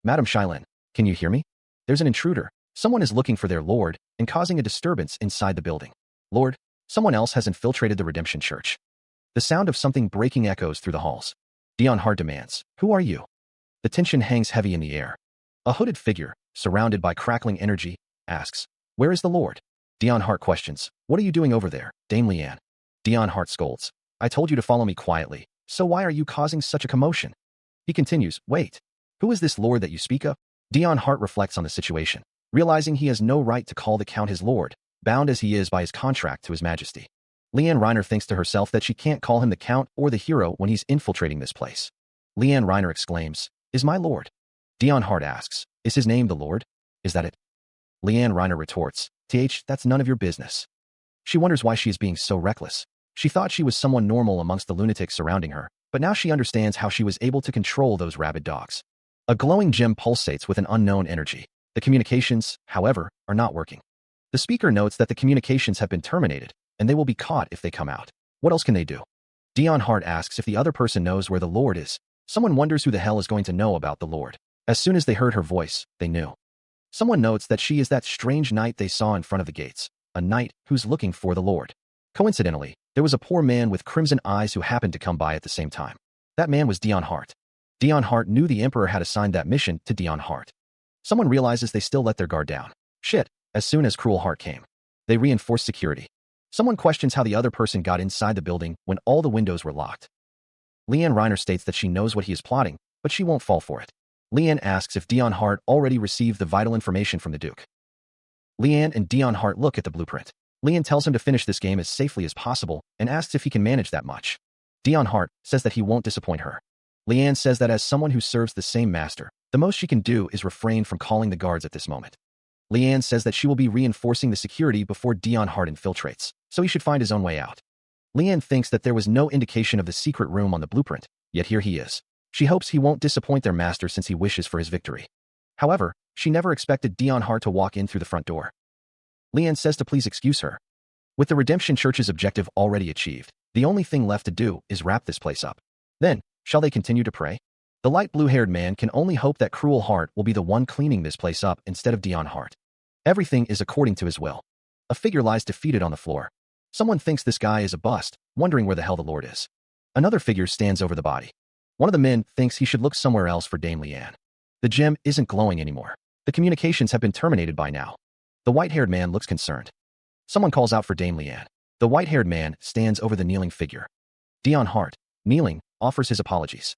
Madame Shylin, can you hear me? There's an intruder. Someone is looking for their lord and causing a disturbance inside the building. Lord, someone else has infiltrated the Redemption Church. The sound of something breaking echoes through the halls. Dion Hart demands, who are you? The tension hangs heavy in the air. A hooded figure, surrounded by crackling energy, asks, where is the Lord? Dion Hart questions, what are you doing over there, Dame Leanne? Dion Hart scolds, I told you to follow me quietly, so why are you causing such a commotion? He continues, wait, who is this Lord that you speak of? Dion Hart reflects on the situation, realizing he has no right to call the Count his Lord, bound as he is by his contract to His Majesty. Leanne Reiner thinks to herself that she can't call him the Count or the hero when he's infiltrating this place. Leanne Reiner exclaims, is my lord? Dion Hart asks, is his name the Lord? Is that it? Leanne Reiner retorts, that's none of your business. She wonders why she is being so reckless. She thought she was someone normal amongst the lunatics surrounding her, but now she understands how she was able to control those rabid dogs. A glowing gem pulsates with an unknown energy. The communications, however, are not working. The speaker notes that the communications have been terminated, and they will be caught if they come out. What else can they do? Dion Hart asks if the other person knows where the Lord is. Someone wonders who the hell is going to know about the Lord. As soon as they heard her voice, they knew. Someone notes that she is that strange knight they saw in front of the gates, a knight who's looking for the Lord. Coincidentally, there was a poor man with crimson eyes who happened to come by at the same time. That man was Dion Hart. Dion Hart knew the Emperor had assigned that mission to Dion Hart. Someone realizes they still let their guard down. Shit, as soon as Cruel Heart came. They reinforced security. Someone questions how the other person got inside the building when all the windows were locked. Leanne Reiner states that she knows what he is plotting, but she won't fall for it. Leanne asks if Dion Hart already received the vital information from the Duke. Leanne and Dion Hart look at the blueprint. Leanne tells him to finish this game as safely as possible and asks if he can manage that much. Dion Hart says that he won't disappoint her. Leanne says that as someone who serves the same master, the most she can do is refrain from calling the guards at this moment. Leanne says that she will be reinforcing the security before Dion Hart infiltrates, so he should find his own way out. Leanne thinks that there was no indication of the secret room on the blueprint, yet here he is. She hopes he won't disappoint their master since he wishes for his victory. However, she never expected Dion Hart to walk in through the front door. Leanne says to please excuse her. With the Redemption Church's objective already achieved, the only thing left to do is wrap this place up. Then, shall they continue to pray? The light blue-haired man can only hope that Cruel Heart will be the one cleaning this place up instead of Dion Hart. Everything is according to his will. A figure lies defeated on the floor. Someone thinks this guy is a bust, wondering where the hell the Lord is. Another figure stands over the body. One of the men thinks he should look somewhere else for Dame Leanne. The gem isn't glowing anymore. The communications have been terminated by now. The white-haired man looks concerned. Someone calls out for Dame Leanne. The white-haired man stands over the kneeling figure. Dion Hart, kneeling, offers his apologies.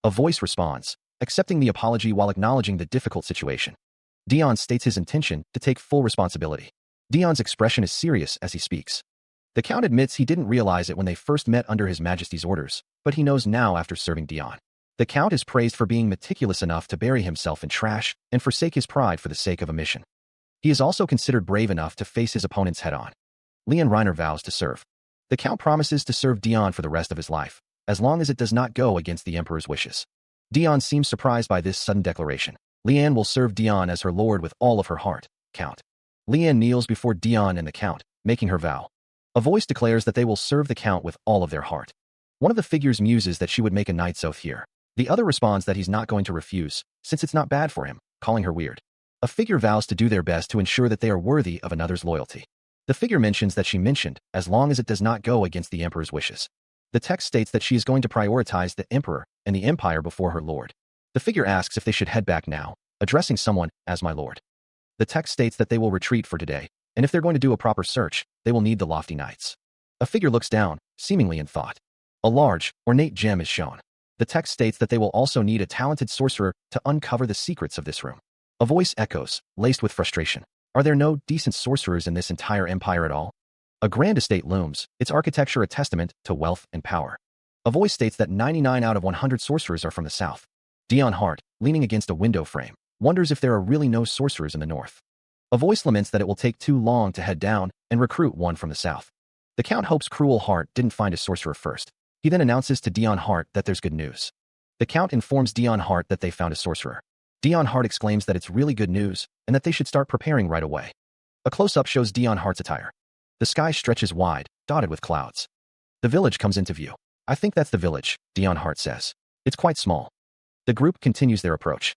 A voice responds, accepting the apology while acknowledging the difficult situation. Dion states his intention to take full responsibility. Dion's expression is serious as he speaks. The Count admits he didn't realize it when they first met under His Majesty's orders, but he knows now after serving Dion. The Count is praised for being meticulous enough to bury himself in trash and forsake his pride for the sake of a mission. He is also considered brave enough to face his opponents head-on. Leon Reiner vows to serve. The Count promises to serve Dion for the rest of his life, as long as it does not go against the Emperor's wishes. Dion seems surprised by this sudden declaration. Leanne will serve Dion as her lord with all of her heart, Count. Leanne kneels before Dion and the Count, making her vow. A voice declares that they will serve the Count with all of their heart. One of the figures muses that she would make a knight's oath here. The other responds that he's not going to refuse, since it's not bad for him, calling her weird. A figure vows to do their best to ensure that they are worthy of another's loyalty. The figure mentions that she mentioned, as long as it does not go against the Emperor's wishes. The text states that she is going to prioritize the Emperor and the Empire before her lord. The figure asks if they should head back now, addressing someone as my lord. The text states that they will retreat for today, and if they're going to do a proper search, they will need the lofty knights. A figure looks down, seemingly in thought. A large, ornate gem is shown. The text states that they will also need a talented sorcerer to uncover the secrets of this room. A voice echoes, laced with frustration. Are there no decent sorcerers in this entire empire at all? A grand estate looms, its architecture a testament to wealth and power. A voice states that 99 out of 100 sorcerers are from the south. Dion Hart, leaning against a window frame, wonders if there are really no sorcerers in the north. A voice laments that it will take too long to head down and recruit one from the south. The Count hopes Cruel Heart didn't find a sorcerer first. He then announces to Dion Hart that there's good news. The Count informs Dion Hart that they found a sorcerer. Dion Hart exclaims that it's really good news and that they should start preparing right away. A close-up shows Dion Hart's attire. The sky stretches wide, dotted with clouds. The village comes into view. I think that's the village, Dion Hart says. It's quite small. The group continues their approach.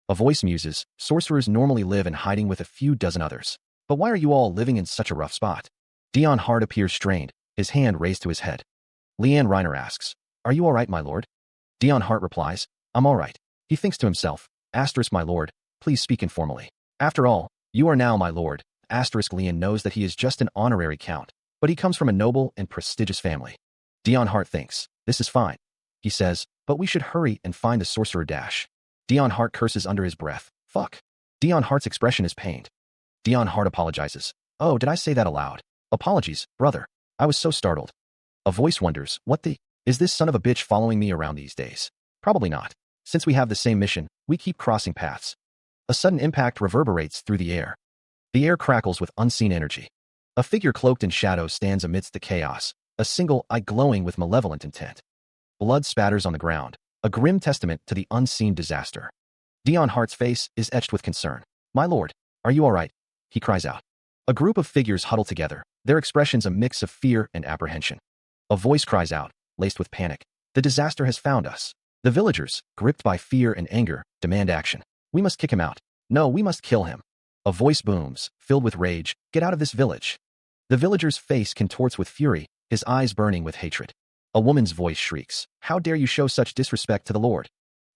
A voice muses, sorcerers normally live in hiding with a few dozen others. But why are you all living in such a rough spot? Dion Hart appears strained, his hand raised to his head. Leanne Reiner asks, Are you all right, my lord? Dion Hart replies, I'm all right. He thinks to himself, my lord, please speak informally. After all, you are now my lord. Leanne knows that he is just an honorary count, but he comes from a noble and prestigious family. Dion Hart thinks, this is fine. He says, but we should hurry and find the sorcerer dash. Dion Hart curses under his breath. Fuck. Dion Hart's expression is pained. Dion Hart apologizes. Oh, did I say that aloud? Apologies, brother. I was so startled. A voice wonders, is this son of a bitch following me around these days? Probably not. Since we have the same mission, we keep crossing paths. A sudden impact reverberates through the air. The air crackles with unseen energy. A figure cloaked in shadow stands amidst the chaos, a single eye glowing with malevolent intent. Blood spatters on the ground, a grim testament to the unseen disaster. Dion Hart's face is etched with concern. My lord, are you all right? He cries out. A group of figures huddle together, their expressions a mix of fear and apprehension. A voice cries out, laced with panic. The disaster has found us. The villagers, gripped by fear and anger, demand action. We must kick him out. No, we must kill him. A voice booms, filled with rage. Get out of this village. The villager's face contorts with fury, his eyes burning with hatred. A woman's voice shrieks, How dare you show such disrespect to the Lord?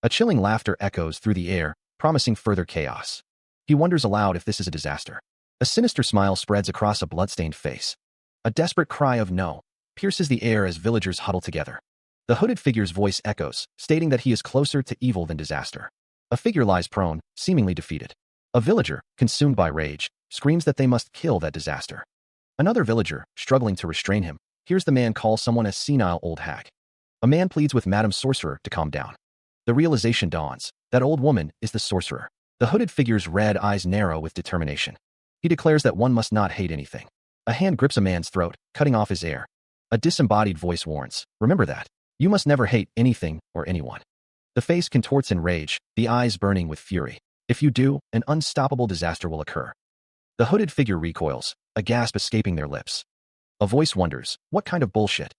A chilling laughter echoes through the air, promising further chaos. He wonders aloud if this is a disaster. A sinister smile spreads across a bloodstained face. A desperate cry of no pierces the air as villagers huddle together. The hooded figure's voice echoes, stating that he is closer to evil than disaster. A figure lies prone, seemingly defeated. A villager, consumed by rage, screams that they must kill that disaster. Another villager, struggling to restrain him, hears the man call someone a senile old hag. A man pleads with Madam Sorcerer to calm down. The realization dawns. That old woman is the sorcerer. The hooded figure's red eyes narrow with determination. He declares that one must not hate anything. A hand grips a man's throat, cutting off his air. A disembodied voice warns, remember that. You must never hate anything or anyone. The face contorts in rage, the eyes burning with fury. If you do, an unstoppable disaster will occur. The hooded figure recoils, a gasp escaping their lips. A voice wonders, what kind of bullshit?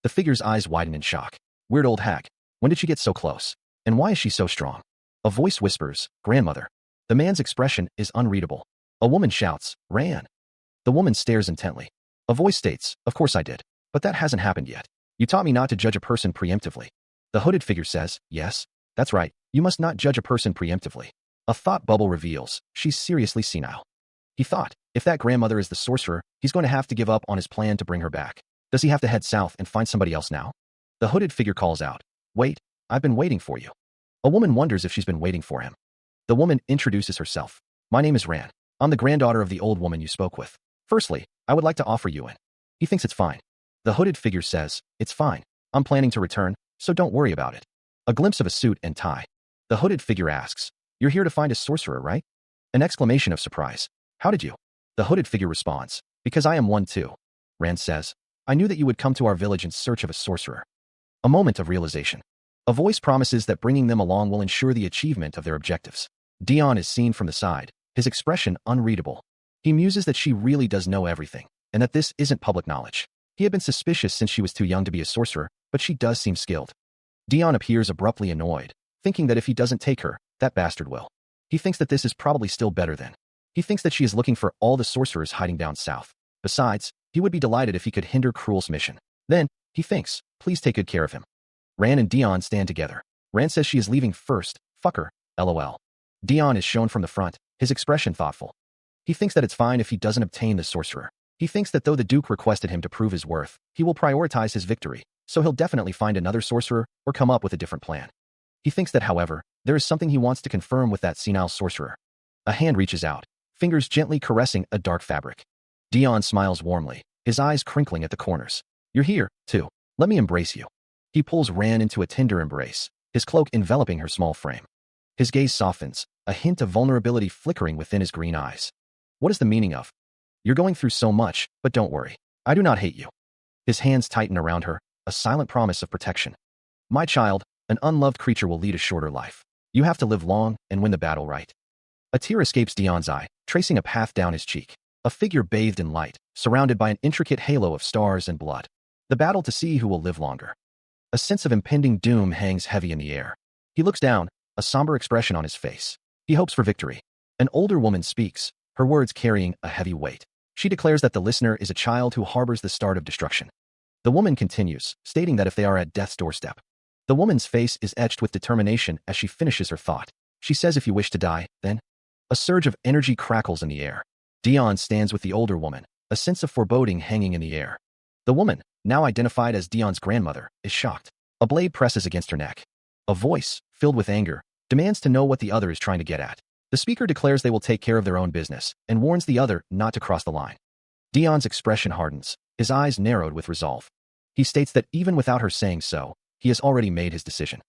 The figure's eyes widen in shock. Weird old hag. When did she get so close? And why is she so strong? A voice whispers, grandmother. The man's expression is unreadable. A woman shouts, Ran. The woman stares intently. A voice states, of course I did. But that hasn't happened yet. You taught me not to judge a person preemptively. The hooded figure says, yes, that's right. You must not judge a person preemptively. A thought bubble reveals, she's seriously senile. He thought, if that grandmother is the sorcerer, he's going to have to give up on his plan to bring her back. Does he have to head south and find somebody else now? The hooded figure calls out, wait, I've been waiting for you. A woman wonders if she's been waiting for him. The woman introduces herself. My name is Ran. I'm the granddaughter of the old woman you spoke with. Firstly, I would like to offer you in. He thinks it's fine. The hooded figure says, it's fine. I'm planning to return, so don't worry about it. A glimpse of a suit and tie. The hooded figure asks, you're here to find a sorcerer, right? An exclamation of surprise. How did you? The hooded figure responds, because I am one too. Ran says, I knew that you would come to our village in search of a sorcerer. A moment of realization. A voice promises that bringing them along will ensure the achievement of their objectives. Dion is seen from the side, his expression unreadable. He muses that she really does know everything, and that this isn't public knowledge. He had been suspicious since she was too young to be a sorcerer, but she does seem skilled. Dion appears abruptly annoyed, thinking that if he doesn't take her, that bastard will. He thinks that this is probably still better than. He thinks that she is looking for all the sorcerers hiding down south. Besides, he would be delighted if he could hinder Cruel's mission. Then, he thinks, please take good care of him. Ran and Dion stand together. Ran says she is leaving first. Fuck her. LOL. Dion is shown from the front, his expression thoughtful. He thinks that it's fine if he doesn't obtain the sorcerer. He thinks that though the Duke requested him to prove his worth, he will prioritize his victory, so he'll definitely find another sorcerer or come up with a different plan. He thinks that, however, there is something he wants to confirm with that senile sorcerer. A hand reaches out, fingers gently caressing a dark fabric. Dion smiles warmly, his eyes crinkling at the corners. You're here, too. Let me embrace you. He pulls Ran into a tender embrace, his cloak enveloping her small frame. His gaze softens, a hint of vulnerability flickering within his green eyes. What is the meaning of? You're going through so much, but don't worry. I do not hate you. His hands tighten around her, a silent promise of protection. My child, an unloved creature will lead a shorter life. You have to live long and win the battle right. A tear escapes Dion's eye, tracing a path down his cheek. A figure bathed in light, surrounded by an intricate halo of stars and blood. The battle to see who will live longer. A sense of impending doom hangs heavy in the air. He looks down, a somber expression on his face. He hopes for victory. An older woman speaks, her words carrying a heavy weight. She declares that the listener is a child who harbors the start of destruction. The woman continues, stating that if they are at death's doorstep. The woman's face is etched with determination as she finishes her thought. She says if you wish to die, then. A surge of energy crackles in the air. Dion stands with the older woman, a sense of foreboding hanging in the air. The woman, now identified as Dion's grandmother, is shocked. A blade presses against her neck. A voice, filled with anger, demands to know what the other is trying to get at. The speaker declares they will take care of their own business and warns the other not to cross the line. Dion's expression hardens, his eyes narrowed with resolve. He states that even without her saying so, he has already made his decision.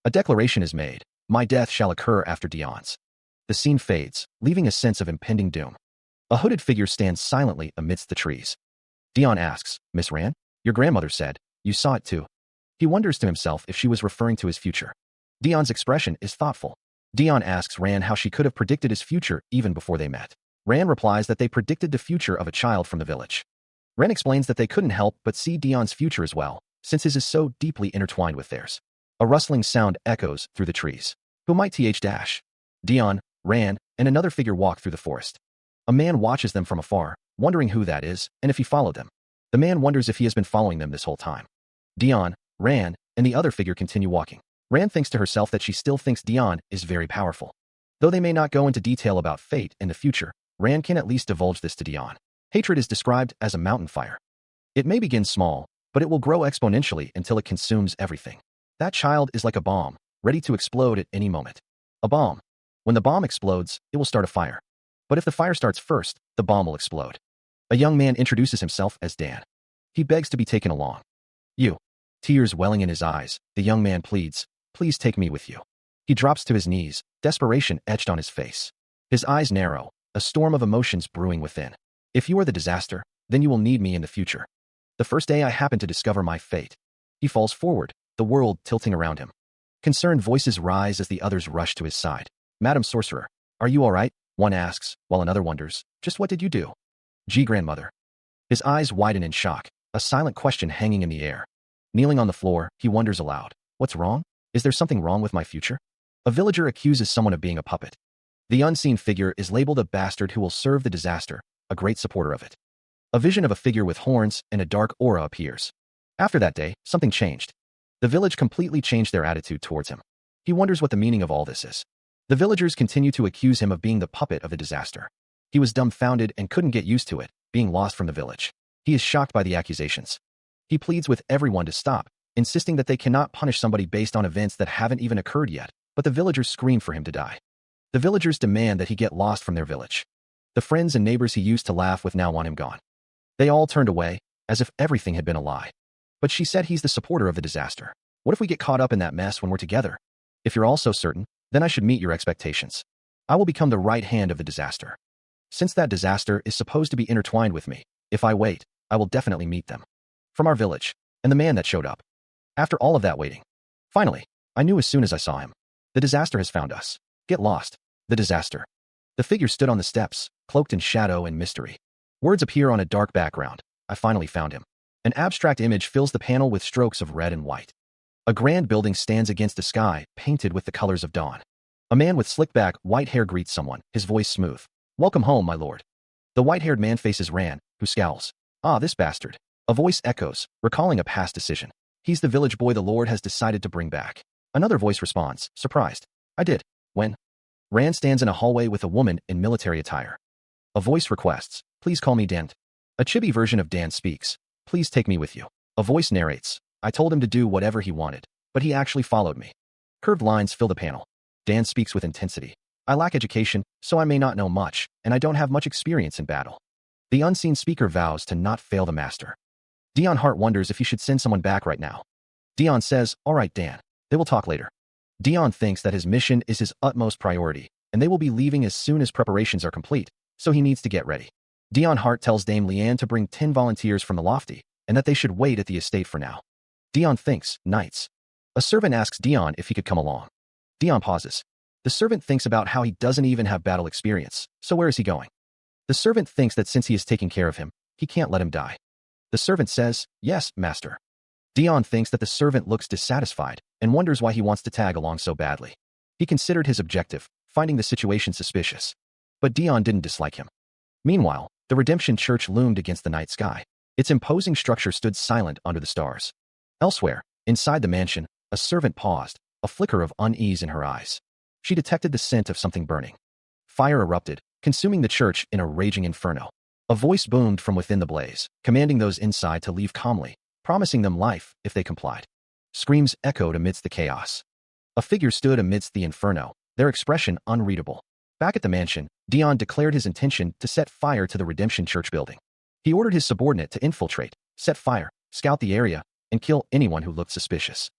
A declaration is made. My death shall occur after Dion's. The scene fades, leaving a sense of impending doom. A hooded figure stands silently amidst the trees. Dion asks, Miss Ran? Your grandmother said, you saw it too. He wonders to himself if she was referring to his future. Dion's expression is thoughtful. Dion asks Ran how she could have predicted his future even before they met. Ran replies that they predicted the future of a child from the village. Ran explains that they couldn't help but see Dion's future as well, since his is so deeply intertwined with theirs. A rustling sound echoes through the trees. Who might th dash? Dion, Ran, and another figure walk through the forest. A man watches them from afar, wondering who that is and if he followed them. The man wonders if he has been following them this whole time. Dion, Ran, and the other figure continue walking. Ran thinks to herself that she still thinks Dion is very powerful. Though they may not go into detail about fate in the future, Ran can at least divulge this to Dion. Hatred is described as a mountain fire. It may begin small, but it will grow exponentially until it consumes everything. That child is like a bomb, ready to explode at any moment. A bomb. When the bomb explodes, it will start a fire. But if the fire starts first, the bomb will explode. A young man introduces himself as Dan. He begs to be taken along. You. Tears welling in his eyes, the young man pleads, please take me with you. He drops to his knees, desperation etched on his face. His eyes narrow, a storm of emotions brewing within. If you are the disaster, then you will need me in the future. The first day I happen to discover my fate. He falls forward, the world tilting around him. Concerned voices rise as the others rush to his side. Madam Sorcerer, are you all right? One asks, while another wonders, just what did you do? Grandmother. His eyes widen in shock, a silent question hanging in the air. Kneeling on the floor, he wonders aloud, what's wrong? Is there something wrong with my future? A villager accuses someone of being a puppet. The unseen figure is labeled a bastard who will serve the disaster, a great supporter of it. A vision of a figure with horns and a dark aura appears. After that day, something changed. The village completely changed their attitude towards him. He wonders what the meaning of all this is. The villagers continue to accuse him of being the puppet of the disaster. He was dumbfounded and couldn't get used to it, being lost from the village. He is shocked by the accusations. He pleads with everyone to stop, insisting that they cannot punish somebody based on events that haven't even occurred yet, but the villagers scream for him to die. The villagers demand that he get lost from their village. The friends and neighbors he used to laugh with now want him gone. They all turned away, as if everything had been a lie. But she said he's the supporter of the disaster. What if we get caught up in that mess when we're together? If you're all so certain, then I should meet your expectations. I will become the right hand of the disaster. Since that disaster is supposed to be intertwined with me, if I wait, I will definitely meet them. From our village, and the man that showed up. After all of that waiting. Finally, I knew as soon as I saw him. The disaster has found us. Get lost. The disaster. The figure stood on the steps, cloaked in shadow and mystery. Words appear on a dark background. I finally found him. An abstract image fills the panel with strokes of red and white. A grand building stands against the sky, painted with the colors of dawn. A man with slick-back, white hair greets someone, his voice smooth. Welcome home, my lord. The white-haired man faces Ran, who scowls. Ah, this bastard. A voice echoes, recalling a past decision. He's the village boy the lord has decided to bring back. Another voice responds, surprised. I did. When? Ran stands in a hallway with a woman in military attire. A voice requests, please call me Dan. A chibi version of Dan speaks. Please take me with you. A voice narrates. I told him to do whatever he wanted, but he actually followed me. Curved lines fill the panel. Dan speaks with intensity. I lack education, so I may not know much, and I don't have much experience in battle. The unseen speaker vows to not fail the master. Dion Hart wonders if he should send someone back right now. Dion says, all right, Dan. They will talk later. Dion thinks that his mission is his utmost priority, and they will be leaving as soon as preparations are complete, so he needs to get ready. Dion Hart tells Dame Leanne to bring 10 volunteers from the lofty, and that they should wait at the estate for now. Dion thinks, knights. A servant asks Dion if he could come along. Dion pauses. The servant thinks about how he doesn't even have battle experience, so where is he going? The servant thinks that since he is taking care of him, he can't let him die. The servant says, yes, master. Dion thinks that the servant looks dissatisfied and wonders why he wants to tag along so badly. He considered his objective, finding the situation suspicious. But Dion didn't dislike him. Meanwhile, the Redemption Church loomed against the night sky. Its imposing structure stood silent under the stars. Elsewhere, inside the mansion, a servant paused, a flicker of unease in her eyes. She detected the scent of something burning. Fire erupted, consuming the church in a raging inferno. A voice boomed from within the blaze, commanding those inside to leave calmly, promising them life if they complied. Screams echoed amidst the chaos. A figure stood amidst the inferno, their expression unreadable. Back at the mansion, Dion declared his intention to set fire to the Redemption Church building. He ordered his subordinate to infiltrate, set fire, scout the area, and kill anyone who looked suspicious.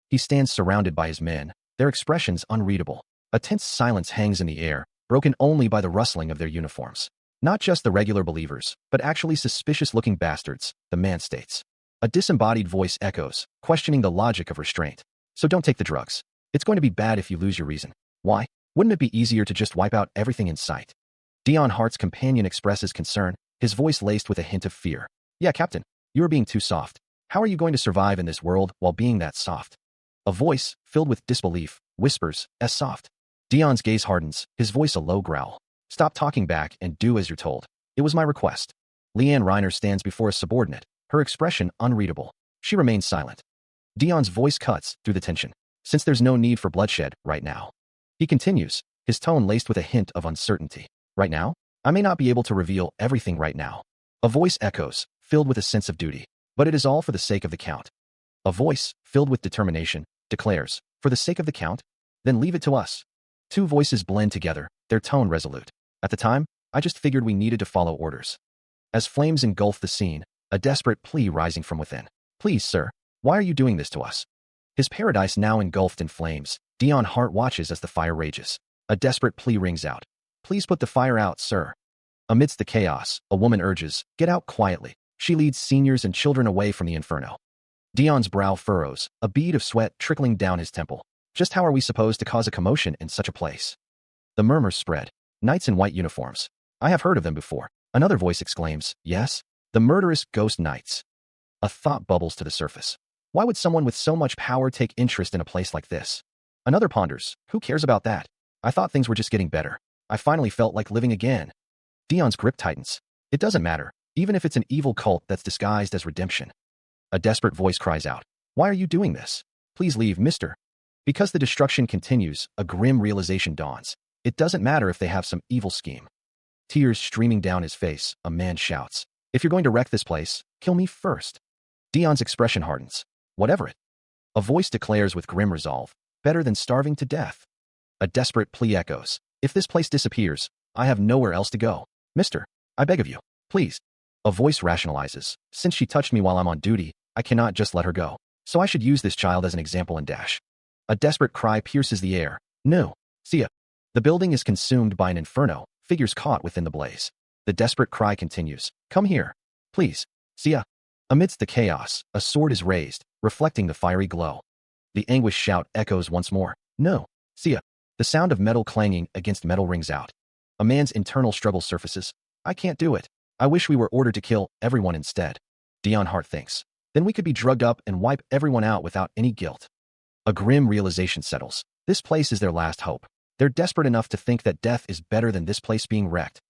He stands surrounded by his men, their expressions unreadable. A tense silence hangs in the air, broken only by the rustling of their uniforms. Not just the regular believers, but actually suspicious-looking bastards, the man states. A disembodied voice echoes, questioning the logic of restraint. So don't take the drugs. It's going to be bad if you lose your reason. Why? Wouldn't it be easier to just wipe out everything in sight? Dion Hart's companion expresses concern, his voice laced with a hint of fear. Yeah, Captain, you are being too soft. How are you going to survive in this world while being that soft? A voice, filled with disbelief, whispers, as soft. Dion's gaze hardens, his voice a low growl. Stop talking back and do as you're told. It was my request. Leanne Reiner stands before a subordinate, her expression unreadable. She remains silent. Dion's voice cuts through the tension. Since there's no need for bloodshed right now. He continues, his tone laced with a hint of uncertainty. Right now? I may not be able to reveal everything right now. A voice echoes, filled with a sense of duty. But it is all for the sake of the Count. A voice, filled with determination, declares, for the sake of the Count? Then leave it to us. Two voices blend together, their tone resolute. At the time, I just figured we needed to follow orders. As flames engulf the scene, a desperate plea rising from within. Please, sir, why are you doing this to us? His paradise now engulfed in flames, Dion Hart watches as the fire rages. A desperate plea rings out. Please put the fire out, sir. Amidst the chaos, a woman urges, get out quietly. She leads seniors and children away from the inferno. Dion's brow furrows, a bead of sweat trickling down his temple. Just how are we supposed to cause a commotion in such a place? The murmurs spread. Knights in white uniforms. I have heard of them before. Another voice exclaims, yes? The murderous ghost knights. A thought bubbles to the surface. Why would someone with so much power take interest in a place like this? Another ponders, who cares about that? I thought things were just getting better. I finally felt like living again. Dion's grip tightens. It doesn't matter, even if it's an evil cult that's disguised as redemption. A desperate voice cries out, "Why are you doing this? Please leave, mister." Because the destruction continues, a grim realization dawns. It doesn't matter if they have some evil scheme. Tears streaming down his face, a man shouts, "If you're going to wreck this place, kill me first." Dion's expression hardens. Whatever it. A voice declares with grim resolve, "Better than starving to death." A desperate plea echoes, "If this place disappears, I have nowhere else to go. Mister, I beg of you, please." A voice rationalizes, "Since she touched me while I'm on duty, I cannot just let her go. So I should use this child as an example and dash." A desperate cry pierces the air. "No, see ya." The building is consumed by an inferno, figures caught within the blaze. The desperate cry continues, "Come here, please, see ya." Amidst the chaos, a sword is raised, reflecting the fiery glow. The anguished shout echoes once more, "No, see ya." The sound of metal clanging against metal rings out. A man's internal struggle surfaces. "I can't do it. I wish we were ordered to kill everyone instead." Dion Hart thinks. Then we could be drugged up and wipe everyone out without any guilt. A grim realization settles. This place is their last hope. They're desperate enough to think that death is better than this place being wrecked.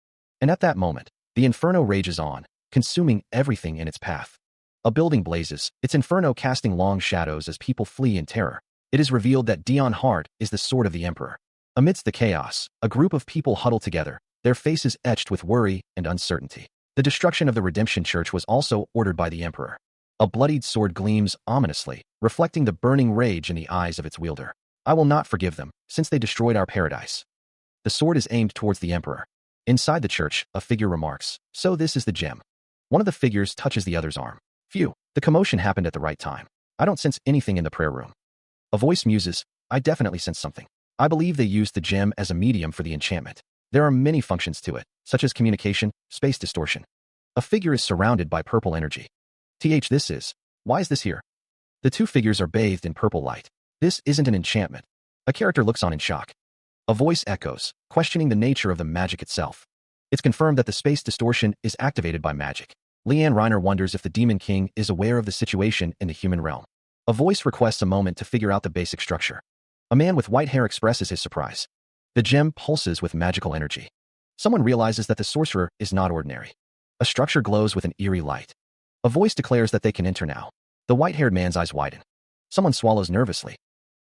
And at that moment, the inferno rages on, consuming everything in its path. A building blazes, its inferno casting long shadows as people flee in terror. It is revealed that Dion Hart is the sword of the Emperor. Amidst the chaos, a group of people huddle together, their faces etched with worry and uncertainty. The destruction of the Redemption Church was also ordered by the Emperor. A bloodied sword gleams ominously, reflecting the burning rage in the eyes of its wielder. "I will not forgive them, since they destroyed our paradise." The sword is aimed towards the Emperor. Inside the church, a figure remarks, "So this is the gem." One of the figures touches the other's arm. Phew, the commotion happened at the right time. I don't sense anything in the prayer room. A voice muses, "I definitely sense something. I believe they used the gem as a medium for the enchantment. There are many functions to it, such as communication, space distortion." A figure is surrounded by purple energy. Why is this here?" The two figures are bathed in purple light. "This isn't an enchantment." A character looks on in shock. A voice echoes, questioning the nature of the magic itself. It's confirmed that the space distortion is activated by magic. Leanne Reiner wonders if the Demon King is aware of the situation in the human realm. A voice requests a moment to figure out the basic structure. A man with white hair expresses his surprise. The gem pulses with magical energy. Someone realizes that the sorcerer is not ordinary. A structure glows with an eerie light. A voice declares that they can enter now. The white-haired man's eyes widen. Someone swallows nervously.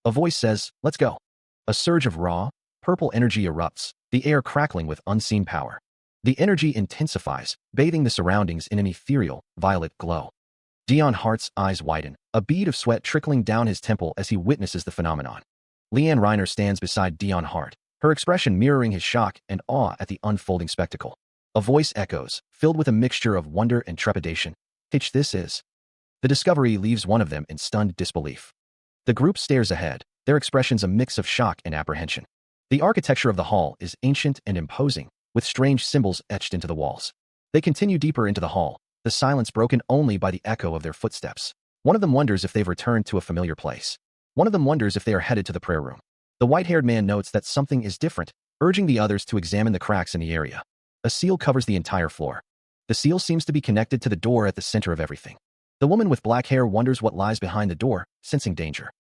A voice says, "Let's go." A surge of raw, purple energy erupts, the air crackling with unseen power. The energy intensifies, bathing the surroundings in an ethereal, violet glow. Dion Hart's eyes widen, a bead of sweat trickling down his temple as he witnesses the phenomenon. Leanne Reiner stands beside Dion Hart, her expression mirroring his shock and awe at the unfolding spectacle. A voice echoes, filled with a mixture of wonder and trepidation. This is." The discovery leaves one of them in stunned disbelief. The group stares ahead, their expressions a mix of shock and apprehension. The architecture of the hall is ancient and imposing, with strange symbols etched into the walls. They continue deeper into the hall, the silence broken only by the echo of their footsteps. One of them wonders if they've returned to a familiar place. One of them wonders if they are headed to the prayer room. The white-haired man notes that something is different, urging the others to examine the cracks in the area. A seal covers the entire floor. The seal seems to be connected to the door at the center of everything. The woman with black hair wonders what lies behind the door, sensing danger.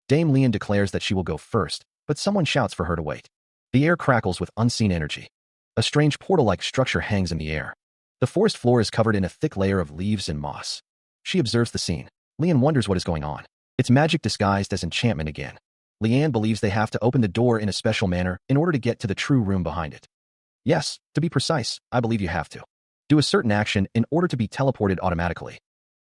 Dame Leon declares that she will go first, but someone shouts for her to wait. The air crackles with unseen energy. A strange portal-like structure hangs in the air. The forest floor is covered in a thick layer of leaves and moss. She observes the scene. Leon wonders what is going on. It's magic disguised as enchantment again. Leanne believes they have to open the door in a special manner in order to get to the true room behind it. "Yes, to be precise, I believe you have to do a certain action in order to be teleported automatically."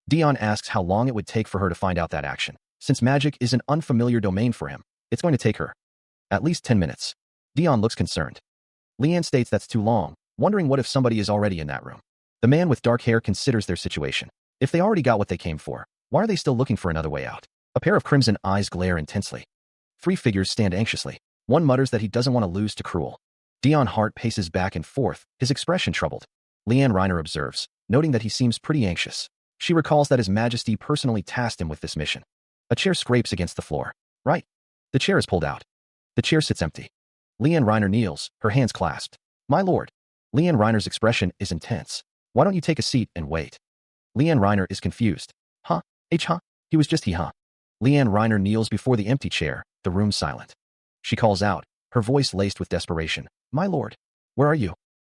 Dion asks how long it would take for her to find out that action. Since magic is an unfamiliar domain for him, it's going to take her at least 10 minutes. Dion looks concerned. Leanne states that's too long, wondering what if somebody is already in that room. The man with dark hair considers their situation. If they already got what they came for, why are they still looking for another way out? A pair of crimson eyes glare intensely. Three figures stand anxiously. One mutters that he doesn't want to lose to Cruel. Dion Hart paces back and forth, his expression troubled. Leanne Reiner observes, noting that he seems pretty anxious. She recalls that His Majesty personally tasked him with this mission. A chair scrapes against the floor. Right. The chair is pulled out. The chair sits empty. Leanne Reiner kneels, her hands clasped. "My lord." Leanne Reiner's expression is intense. "Why don't you take a seat and wait?" Leanne Reiner is confused. Huh? He was just he, huh? Leanne Reiner kneels before the empty chair, the room silent. She calls out, her voice laced with desperation. My lord, where are you?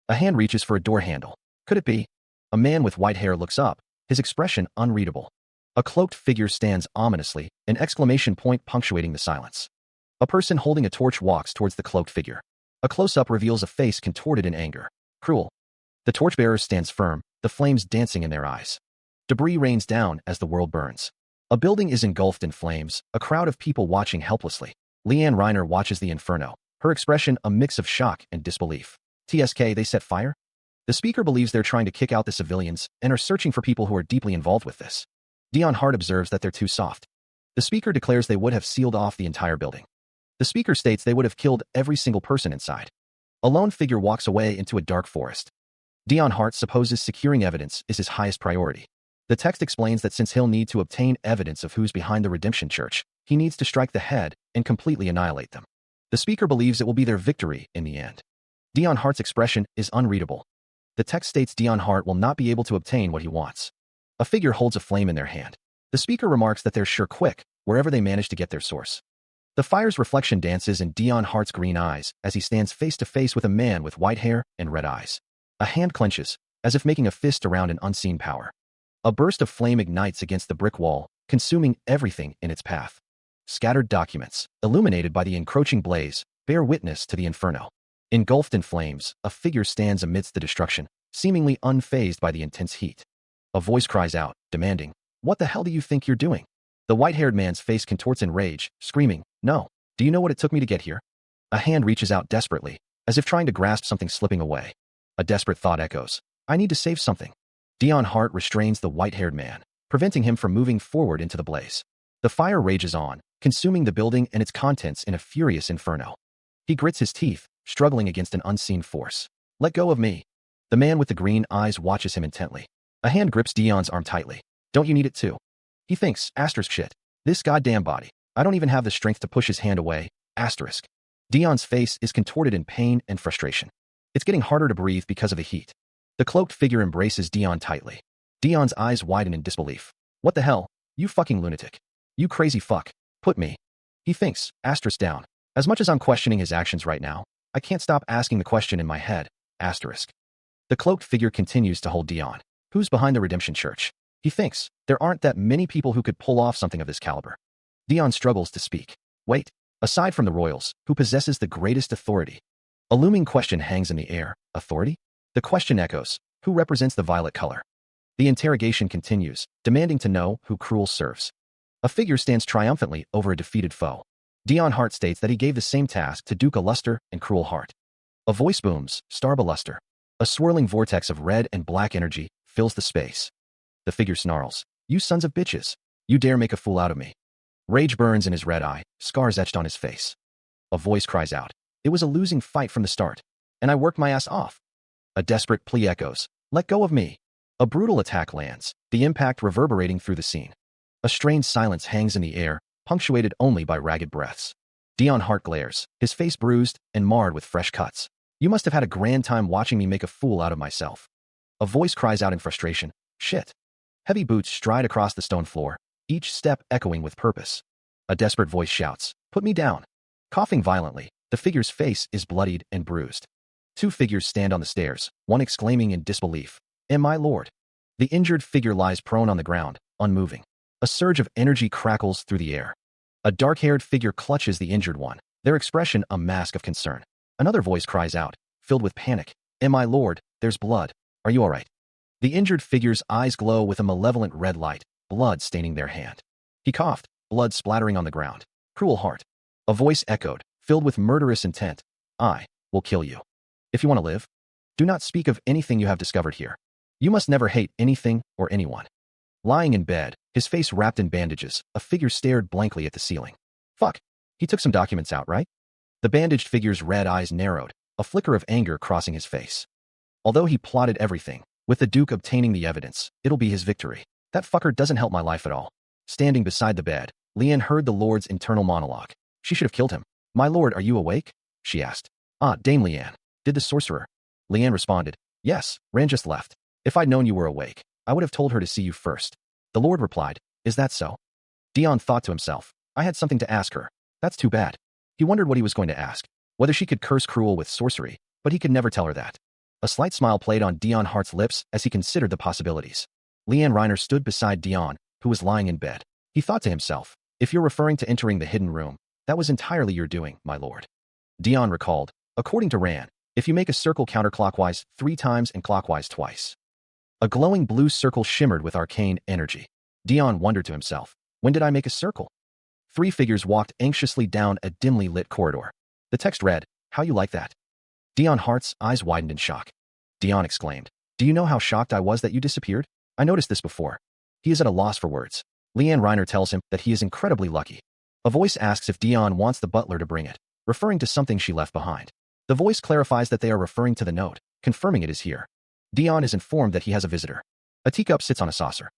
A hand reaches for a door handle. Could it be? A man with white hair looks up, his expression unreadable. A cloaked figure stands ominously, an exclamation point punctuating the silence. A person holding a torch walks towards the cloaked figure. A close-up reveals a face contorted in anger. Cruel. The torchbearer stands firm, the flames dancing in their eyes. Debris rains down as the world burns. A building is engulfed in flames, a crowd of people watching helplessly. Leanne Reiner watches the inferno, her expression a mix of shock and disbelief. TSK, they set fire? The speaker believes they're trying to kick out the civilians and are searching for people who are deeply involved with this. Dion Hart observes that they're too soft. The speaker declares they would have sealed off the entire building. The speaker states they would have killed every single person inside. A lone figure walks away into a dark forest. Dion Hart supposes securing evidence is his highest priority. The text explains that since he'll need to obtain evidence of who's behind the Redemption Church, he needs to strike the head and completely annihilate them. The speaker believes it will be their victory in the end. Dion Hart's expression is unreadable. The text states Dion Hart will not be able to obtain what he wants. A figure holds a flame in their hand. The speaker remarks that they're sure quick, wherever they manage to get their source. The fire's reflection dances in Dion Hart's green eyes as he stands face to face with a man with white hair and red eyes. A hand clenches, as if making a fist around an unseen power. A burst of flame ignites against the brick wall, consuming everything in its path. Scattered documents, illuminated by the encroaching blaze, bear witness to the inferno. Engulfed in flames, a figure stands amidst the destruction, seemingly unfazed by the intense heat. A voice cries out, demanding, "What the hell do you think you're doing?" The white-haired man's face contorts in rage, screaming, "No, do you know what it took me to get here?" A hand reaches out desperately, as if trying to grasp something slipping away. A desperate thought echoes, "I need to save something." Dion Hart restrains the white-haired man, preventing him from moving forward into the blaze. The fire rages on, consuming the building and its contents in a furious inferno. He grits his teeth, struggling against an unseen force. "Let go of me." The man with the green eyes watches him intently. A hand grips Dion's arm tightly. "Don't you need it too?" He thinks, shit. This goddamn body. I don't even have the strength to push his hand away, asterisk. Dion's face is contorted in pain and frustration. It's getting harder to breathe because of the heat. The cloaked figure embraces Dion tightly. Dion's eyes widen in disbelief. "What the hell? You fucking lunatic. You crazy fuck. Put me." He thinks, asterisk down. "As much as I'm questioning his actions right now, I can't stop asking the question in my head, asterisk." The cloaked figure continues to hold Dion. Who's behind the Redemption Church? He thinks, there aren't that many people who could pull off something of this caliber. Dion struggles to speak. Wait, aside from the royals, who possesses the greatest authority? A looming question hangs in the air. Authority? The question echoes. Who represents the violet color? The interrogation continues, demanding to know who Cruel serves. A figure stands triumphantly over a defeated foe. Dion Hart states that he gave the same task to Duke Luster and Cruel Hart. A voice booms, Starba Luster. A swirling vortex of red and black energy fills the space. The figure snarls, "You sons of bitches. You dare make a fool out of me." Rage burns in his red eye, scars etched on his face. A voice cries out, "It was a losing fight from the start, and I worked my ass off." A desperate plea echoes, "Let go of me." A brutal attack lands, the impact reverberating through the scene. A strange silence hangs in the air, punctuated only by ragged breaths. Dion Hart glares, his face bruised and marred with fresh cuts. "You must have had a grand time watching me make a fool out of myself." A voice cries out in frustration, "Shit." Heavy boots stride across the stone floor, each step echoing with purpose. A desperate voice shouts, "Put me down." Coughing violently, the figure's face is bloodied and bruised. Two figures stand on the stairs, one exclaiming in disbelief, "My lord." The injured figure lies prone on the ground, unmoving. A surge of energy crackles through the air. A dark-haired figure clutches the injured one, their expression a mask of concern. Another voice cries out, filled with panic, "My lord, there's blood. Are you all right?" The injured figure's eyes glow with a malevolent red light, blood staining their hand. He coughed, blood splattering on the ground. "Cruel Heart." A voice echoed, filled with murderous intent, "I will kill you. If you want to live, do not speak of anything you have discovered here. You must never hate anything or anyone." Lying in bed, his face wrapped in bandages, a figure stared blankly at the ceiling. "Fuck. He took some documents out, right?" The bandaged figure's red eyes narrowed, a flicker of anger crossing his face. "Although he plotted everything, with the Duke obtaining the evidence, it'll be his victory. That fucker doesn't help my life at all." Standing beside the bed, Leanne heard the Lord's internal monologue. She should have killed him. "My lord, are you awake?" she asked. "Ah, Dame Leanne. Did the sorcerer?" Leanne responded, "Yes, Ran just left. If I'd known you were awake, I would have told her to see you first." The Lord replied, "Is that so?" Dion thought to himself, I had something to ask her. That's too bad. He wondered what he was going to ask, whether she could curse Cruel with sorcery, but he could never tell her that. A slight smile played on Dion Hart's lips as he considered the possibilities. Leanne Reiner stood beside Dion, who was lying in bed. He thought to himself, if you're referring to entering the hidden room, that was entirely your doing, my lord. Dion recalled, according to Rand, if you make a circle counterclockwise 3 times and clockwise twice. A glowing blue circle shimmered with arcane energy. Dion wondered to himself, when did I make a circle? 3 figures walked anxiously down a dimly lit corridor. The text read, how you like that? Dion Hart's eyes widened in shock. Dion exclaimed, do you know how shocked I was that you disappeared? I noticed this before. He is at a loss for words. Leanne Reiner tells him that he is incredibly lucky. A voice asks if Dion wants the butler to bring it, referring to something she left behind. The voice clarifies that they are referring to the note, confirming it is here. Dion is informed that he has a visitor. A teacup sits on a saucer.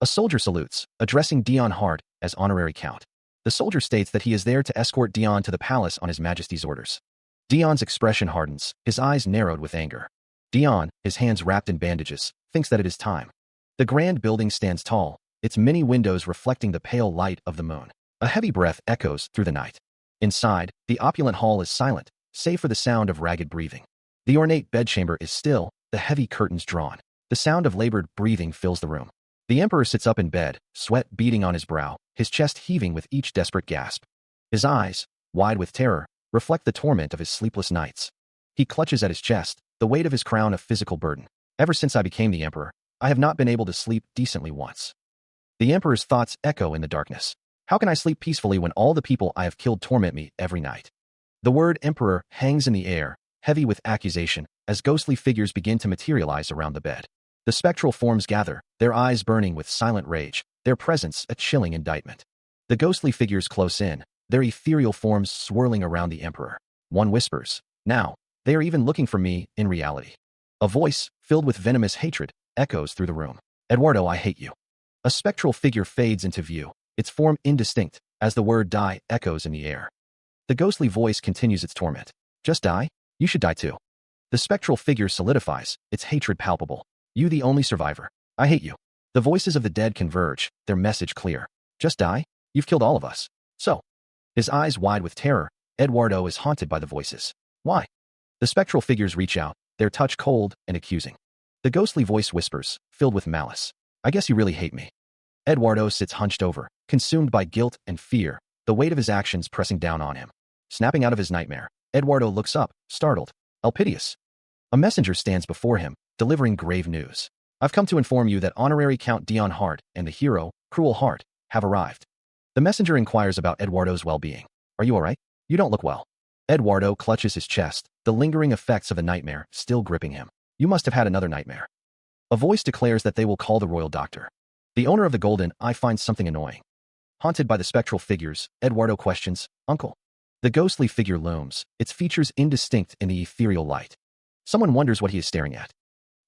A soldier salutes, addressing Dion Hart as honorary count. The soldier states that he is there to escort Dion to the palace on His Majesty's orders. Dion's expression hardens, his eyes narrowed with anger. Dion, his hands wrapped in bandages, thinks that it is time. The grand building stands tall, its many windows reflecting the pale light of the moon. A heavy breath echoes through the night. Inside, the opulent hall is silent, save for the sound of ragged breathing. The ornate bedchamber is still, the heavy curtains drawn. The sound of labored breathing fills the room. The emperor sits up in bed, sweat beading on his brow, his chest heaving with each desperate gasp. His eyes, wide with terror, reflect the torment of his sleepless nights. He clutches at his chest, the weight of his crown a physical burden. Ever since I became the emperor, I have not been able to sleep decently once. The emperor's thoughts echo in the darkness. How can I sleep peacefully when all the people I have killed torment me every night? The word emperor hangs in the air, heavy with accusation, as ghostly figures begin to materialize around the bed. The spectral forms gather, their eyes burning with silent rage, their presence a chilling indictment. The ghostly figures close in, their ethereal forms swirling around the emperor. One whispers, now, they are even looking for me in reality. A voice, filled with venomous hatred, echoes through the room. Eduardo, I hate you. A spectral figure fades into view, its form indistinct, as the word die echoes in the air. The ghostly voice continues its torment. Just die? You should die too. The spectral figure solidifies, its hatred palpable. You the only survivor. I hate you. The voices of the dead converge, their message clear. Just die? You've killed all of us. So. His eyes wide with terror, Eduardo is haunted by the voices. Why? The spectral figures reach out, their touch cold and accusing. The ghostly voice whispers, filled with malice. I guess you really hate me. Eduardo sits hunched over, consumed by guilt and fear, the weight of his actions pressing down on him. Snapping out of his nightmare, Eduardo looks up, startled. Elpidius. A messenger stands before him, delivering grave news. I've come to inform you that honorary Count Dion Hart and the hero, Cruel Hart, have arrived. The messenger inquires about Eduardo's well-being. Are you all right? You don't look well. Eduardo clutches his chest, the lingering effects of a nightmare still gripping him. You must have had another nightmare. A voice declares that they will call the royal doctor. The owner of the Golden Eye finds something annoying. Haunted by the spectral figures, Eduardo questions, Uncle. The ghostly figure looms, its features indistinct in the ethereal light. Someone wonders what he is staring at.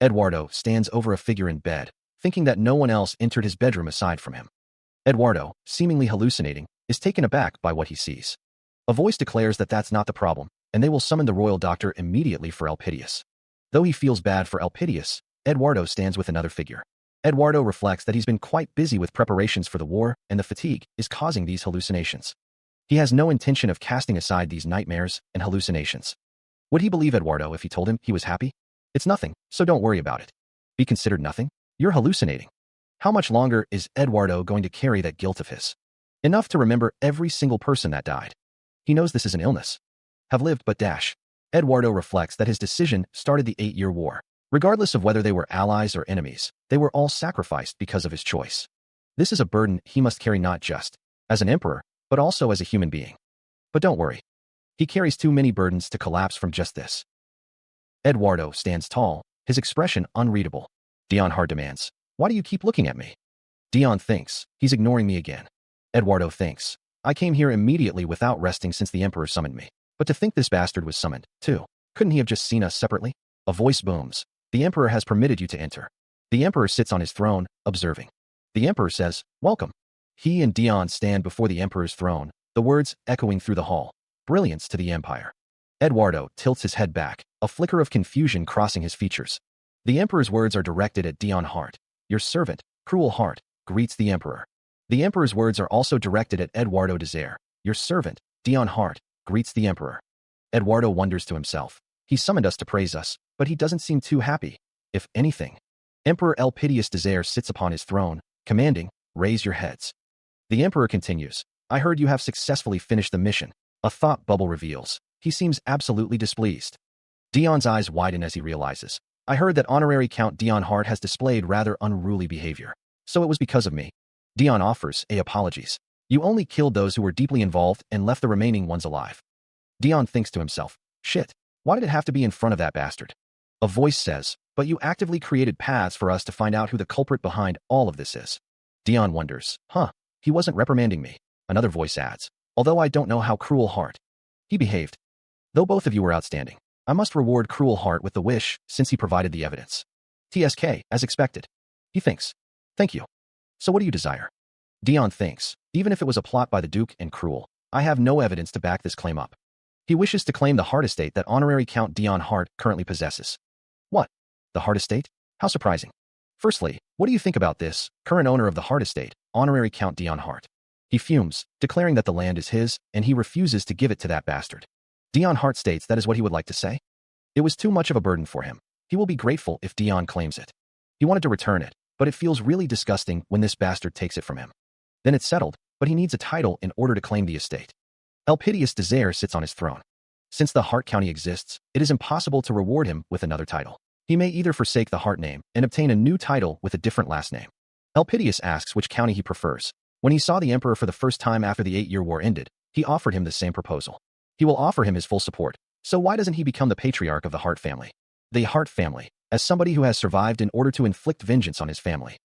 Eduardo stands over a figure in bed, thinking that no one else entered his bedroom aside from him. Eduardo, seemingly hallucinating, is taken aback by what he sees. A voice declares that that's not the problem, and they will summon the royal doctor immediately for Elpidius. Though he feels bad for Elpidius, Eduardo stands with another figure. Eduardo reflects that he's been quite busy with preparations for the war, and the fatigue is causing these hallucinations. He has no intention of casting aside these nightmares and hallucinations. Would he believe Eduardo if he told him he was happy? It's nothing, so don't worry about it. Be considered nothing? You're hallucinating. How much longer is Eduardo going to carry that guilt of his? Enough to remember every single person that died. He knows this is an illness. Have lived but dash. Eduardo reflects that his decision started the 8-year war. Regardless of whether they were allies or enemies, they were all sacrificed because of his choice. This is a burden he must carry not just as an emperor, but also as a human being. But don't worry. He carries too many burdens to collapse from just this. Eduardo stands tall, his expression unreadable. Dion Hart demands, why do you keep looking at me? Dion thinks, he's ignoring me again. Eduardo thinks, I came here immediately without resting since the emperor summoned me. But to think this bastard was summoned, too. Couldn't he have just seen us separately? A voice booms. The emperor has permitted you to enter. The emperor sits on his throne, observing. The emperor says, welcome. He and Dion stand before the emperor's throne, the words echoing through the hall. Brilliance to the empire. Eduardo tilts his head back, a flicker of confusion crossing his features. The emperor's words are directed at Dion Hart. Your servant, Cruel Hart, greets the emperor. The Emperor's words are also directed at Eduardo Desire. Your servant, Dion Hart, greets the Emperor. Eduardo wonders to himself. He summoned us to praise us, but he doesn't seem too happy. If anything, Emperor Elpidius Desire sits upon his throne, commanding, raise your heads. The Emperor continues. I heard you have successfully finished the mission. A thought bubble reveals. He seems absolutely displeased. Dion's eyes widen as he realizes. I heard that Honorary Count Dion Hart has displayed rather unruly behavior. So it was because of me. Dion offers apologies. You only killed those who were deeply involved and left the remaining ones alive. Dion thinks to himself, shit, why did it have to be in front of that bastard? A voice says, but you actively created paths for us to find out who the culprit behind all of this is. Dion wonders, he wasn't reprimanding me. Another voice adds, although I don't know how Cruel Heart. He behaved. Though both of you were outstanding, I must reward Cruel Heart with the wish since he provided the evidence. TSK, as expected. He thinks. Thank you. So what do you desire? Dion thinks, even if it was a plot by the Duke and Cruel, I have no evidence to back this claim up. He wishes to claim the Hart estate that Honorary Count Dion Hart currently possesses. What? The Hart estate? How surprising. Firstly, what do you think about this, current owner of the Hart estate, Honorary Count Dion Hart? He fumes, declaring that the land is his, and he refuses to give it to that bastard. Dion Hart states that is what he would like to say. It was too much of a burden for him. He will be grateful if Dion claims it. He wanted to return it, but it feels really disgusting when this bastard takes it from him. Then it's settled, but he needs a title in order to claim the estate. Elpidius Desire sits on his throne. Since the Hart County exists, it is impossible to reward him with another title. He may either forsake the Hart name and obtain a new title with a different last name. Elpidius asks which county he prefers. When he saw the Emperor for the first time after the 8-year war ended, he offered him the same proposal. He will offer him his full support, so why doesn't he become the patriarch of the Hart family? The Hart family, as somebody who has survived in order to inflict vengeance on his family.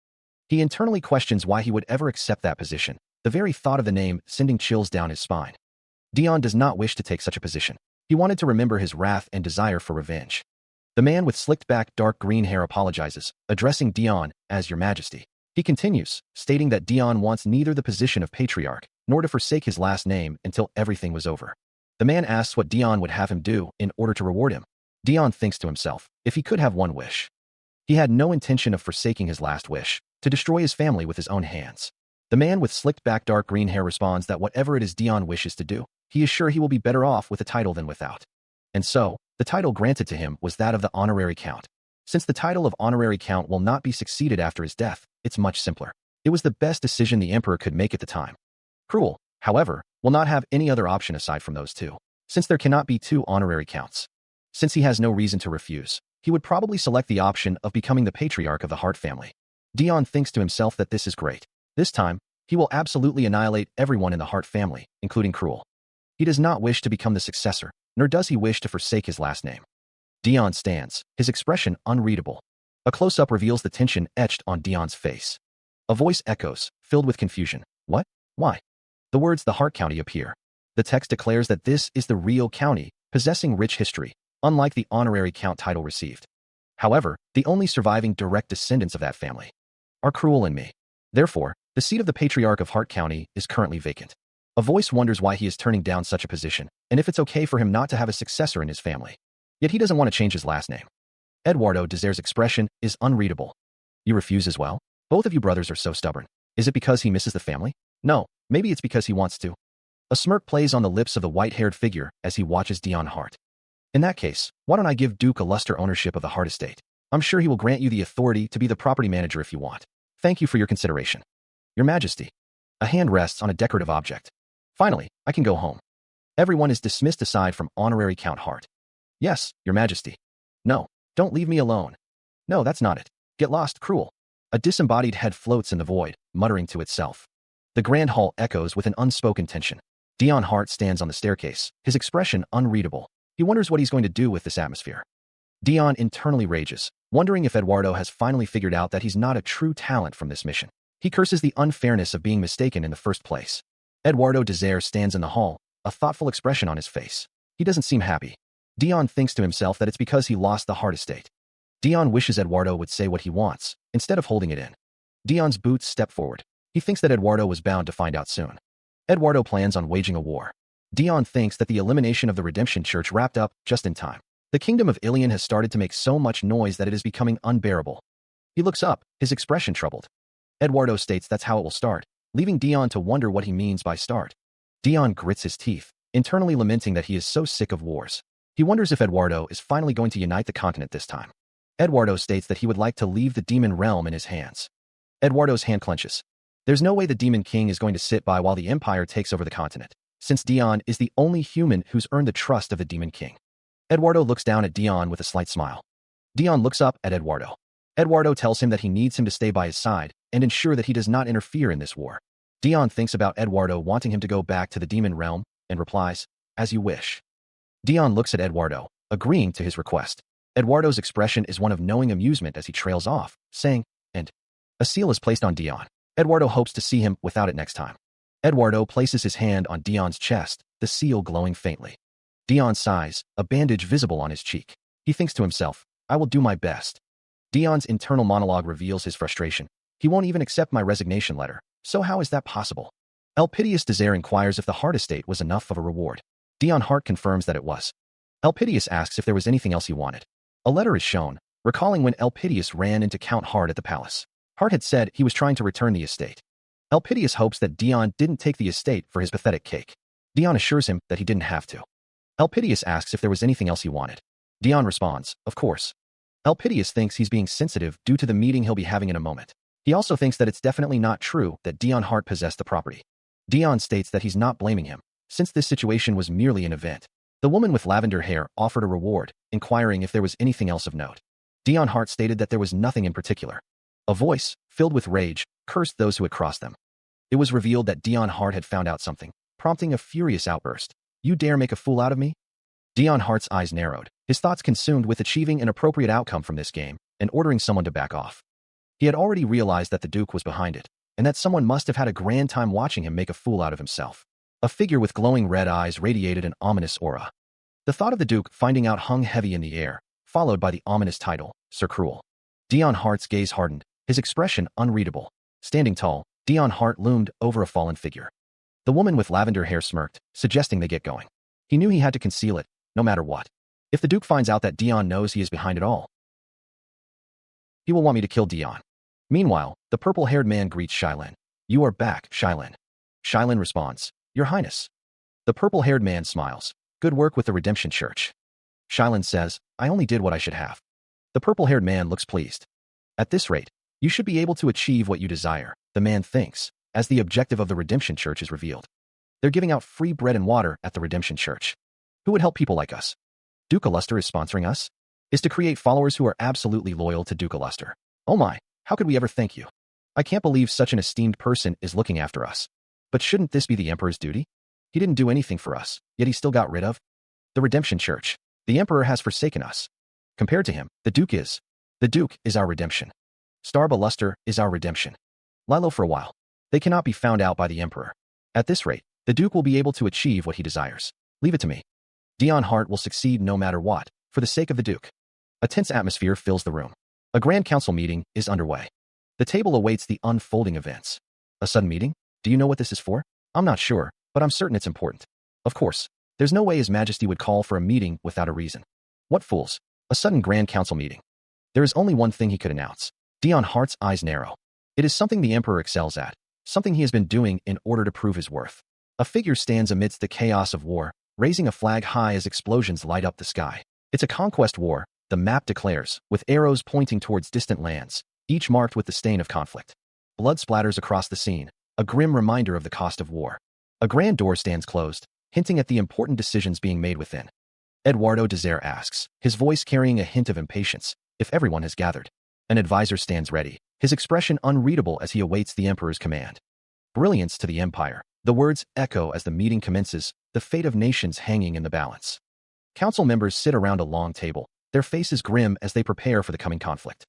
He internally questions why he would ever accept that position, the very thought of the name sending chills down his spine. Dion does not wish to take such a position. He wanted to remember his wrath and desire for revenge. The man with slicked-back dark green hair apologizes, addressing Dion as Your Majesty. He continues, stating that Dion wants neither the position of patriarch nor to forsake his last name until everything was over. The man asks what Dion would have him do in order to reward him. Dion thinks to himself, if he could have one wish. He had no intention of forsaking his last wish, to destroy his family with his own hands. The man with slicked-back dark green hair responds that whatever it is Dion wishes to do, he is sure he will be better off with a title than without. And so, the title granted to him was that of the Honorary Count. Since the title of Honorary Count will not be succeeded after his death, it's much simpler. It was the best decision the Emperor could make at the time. Cruel, however, will not have any other option aside from those two, since there cannot be two honorary counts. Since he has no reason to refuse, he would probably select the option of becoming the patriarch of the Hart family. Dion thinks to himself that this is great. This time, he will absolutely annihilate everyone in the Hart family, including Cruel. He does not wish to become the successor, nor does he wish to forsake his last name. Dion stands, his expression unreadable. A close-up reveals the tension etched on Dion's face. A voice echoes, filled with confusion. What? Why? The words the Hart County appear. The text declares that this is the real county, possessing rich history, unlike the honorary count title received. However, the only surviving direct descendants of that family are Cruel and me. Therefore, the seat of the patriarch of Hart County is currently vacant. A voice wonders why he is turning down such a position, and if it's okay for him not to have a successor in his family. Yet he doesn't want to change his last name. Eduardo Desire's expression is unreadable. You refuse as well? Both of you brothers are so stubborn. Is it because he misses the family? No, maybe it's because he wants to. A smirk plays on the lips of the white-haired figure as he watches Dion Hart. In that case, why don't I give Duke Aluster ownership of the Hart estate? I'm sure he will grant you the authority to be the property manager if you want. Thank you for your consideration. Your Majesty. A hand rests on a decorative object. Finally, I can go home. Everyone is dismissed aside from Honorary Count Hart. Yes, Your Majesty. No, don't leave me alone. No, that's not it. Get lost, Cruel. A disembodied head floats in the void, muttering to itself. The grand hall echoes with an unspoken tension. Dion Hart stands on the staircase, his expression unreadable. He wonders what he's going to do with this atmosphere. Dion internally rages, wondering if Eduardo has finally figured out that he's not a true talent from this mission. He curses the unfairness of being mistaken in the first place. Eduardo Desire stands in the hall, a thoughtful expression on his face. He doesn't seem happy. Dion thinks to himself that it's because he lost the Hart estate. Dion wishes Eduardo would say what he wants, instead of holding it in. Dion's boots step forward. He thinks that Eduardo was bound to find out soon. Eduardo plans on waging a war. Dion thinks that the elimination of the Redemption Church wrapped up just in time. The kingdom of Ilion has started to make so much noise that it is becoming unbearable. He looks up, his expression troubled. Eduardo states that's how it will start. leaving Dion to wonder what he means by start. Dion grits his teeth, internally lamenting that he is so sick of wars. He wonders if Eduardo is finally going to unite the continent this time. Eduardo states that he would like to leave the demon realm in his hands. Eduardo's hand clenches. There's no way the Demon King is going to sit by while the Empire takes over the continent, since Dion is the only human who's earned the trust of the Demon King. Eduardo looks down at Dion with a slight smile. Dion looks up at Eduardo. Eduardo tells him that he needs him to stay by his side and ensure that he does not interfere in this war. Dion thinks about Eduardo wanting him to go back to the demon realm and replies, "As you wish." Dion looks at Eduardo, agreeing to his request. Eduardo's expression is one of knowing amusement as he trails off, saying, "And." A seal is placed on Dion. Eduardo hopes to see him without it next time. Eduardo places his hand on Dion's chest, the seal glowing faintly. Dion sighs, a bandage visible on his cheek. He thinks to himself, "I will do my best." Dion's internal monologue reveals his frustration. He won't even accept my resignation letter, so how is that possible? Elpidius Desire inquires if the Heart Estate was enough of a reward. Dion Hart confirms that it was. Elpidius asks if there was anything else he wanted. A letter is shown, recalling when Elpidius ran into Count Hart at the palace. Hart had said he was trying to return the estate. Elpidius hopes that Dion didn't take the estate for his pathetic cake. Dion assures him that he didn't have to. Elpidius asks if there was anything else he wanted. Dion responds, "Of course." Elpidius thinks he's being sensitive due to the meeting he'll be having in a moment. He also thinks that it's definitely not true that Dion Hart possessed the property. Dion states that he's not blaming him, since this situation was merely an event. The woman with lavender hair offered a reward, inquiring if there was anything else of note. Dion Hart stated that there was nothing in particular. A voice, filled with rage, cursed those who had crossed them. It was revealed that Dion Hart had found out something, prompting a furious outburst. "You dare make a fool out of me?" Dion Hart's eyes narrowed, his thoughts consumed with achieving an appropriate outcome from this game and ordering someone to back off. He had already realized that the Duke was behind it, and that someone must have had a grand time watching him make a fool out of himself. A figure with glowing red eyes radiated an ominous aura. The thought of the Duke finding out hung heavy in the air, followed by the ominous title, Sir Cruel. Dion Hart's gaze hardened, his expression unreadable. Standing tall, Dion Hart loomed over a fallen figure. The woman with lavender hair smirked, suggesting they get going. He knew he had to conceal it, no matter what. If the Duke finds out that Dion knows he is behind it all, he will want me to kill Dion. Meanwhile, the purple-haired man greets Shylin. "You are back, Shylin." Shylin responds, "Your Highness." The purple-haired man smiles. "Good work with the Redemption Church." Shylin says, "I only did what I should have." The purple-haired man looks pleased. "At this rate, you should be able to achieve what you desire," the man thinks, as the objective of the Redemption Church is revealed. They're giving out free bread and water at the Redemption Church. Who would help people like us? Duke Aluster is sponsoring us? Is to create followers who are absolutely loyal to Duke Aluster. Oh my, how could we ever thank you? I can't believe such an esteemed person is looking after us. But shouldn't this be the Emperor's duty? He didn't do anything for us, yet he still got rid of the Redemption Church. The Emperor has forsaken us. Compared to him, the Duke is. The Duke is our redemption. Starb Aluster is our redemption. Lie low for a while. They cannot be found out by the Emperor. At this rate, the Duke will be able to achieve what he desires. Leave it to me. Dion Hart will succeed no matter what, for the sake of the Duke. A tense atmosphere fills the room. A Grand Council meeting is underway. The table awaits the unfolding events. A sudden meeting? Do you know what this is for? I'm not sure, but I'm certain it's important. Of course, there's no way His Majesty would call for a meeting without a reason. What fools. A sudden Grand Council meeting. There is only one thing he could announce. Dion Hart's eyes narrow. It is something the Emperor excels at, something he has been doing in order to prove his worth. A figure stands amidst the chaos of war, raising a flag high as explosions light up the sky. It's a conquest war, the map declares, with arrows pointing towards distant lands, each marked with the stain of conflict. Blood splatters across the scene, a grim reminder of the cost of war. A grand door stands closed, hinting at the important decisions being made within. Eduardo Desire asks, his voice carrying a hint of impatience, if everyone has gathered. An advisor stands ready, his expression unreadable as he awaits the Emperor's command. Brilliance to the Empire. The words echo as the meeting commences, the fate of nations hanging in the balance. Council members sit around a long table, their faces grim as they prepare for the coming conflict.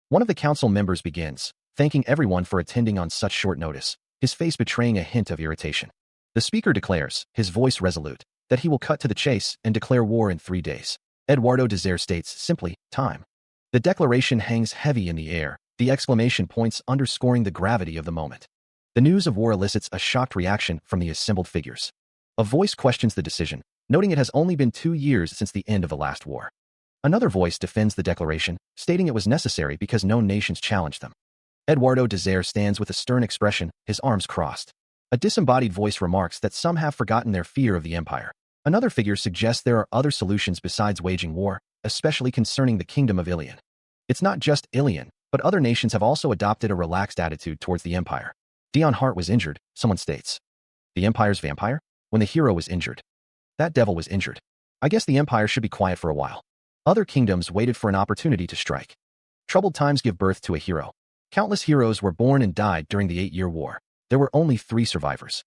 One of the council members begins, thanking everyone for attending on such short notice, his face betraying a hint of irritation. The speaker declares, his voice resolute, that he will cut to the chase and declare war in 3 days. Eduardo Desire states simply, time. The declaration hangs heavy in the air, the exclamation points underscoring the gravity of the moment. The news of war elicits a shocked reaction from the assembled figures. A voice questions the decision, noting it has only been 2 years since the end of the last war. Another voice defends the declaration, stating it was necessary because no nations challenged them. Eduardo Desire stands with a stern expression, his arms crossed. A disembodied voice remarks that some have forgotten their fear of the empire. Another figure suggests there are other solutions besides waging war, especially concerning the kingdom of Ilion. It's not just Ilion, but other nations have also adopted a relaxed attitude towards the empire. Dion Hart was injured, someone states. The empire's vampire? When the hero was injured. That devil was injured. I guess the empire should be quiet for a while. Other kingdoms waited for an opportunity to strike. Troubled times give birth to a hero. Countless heroes were born and died during the 8-year war. There were only 3 survivors.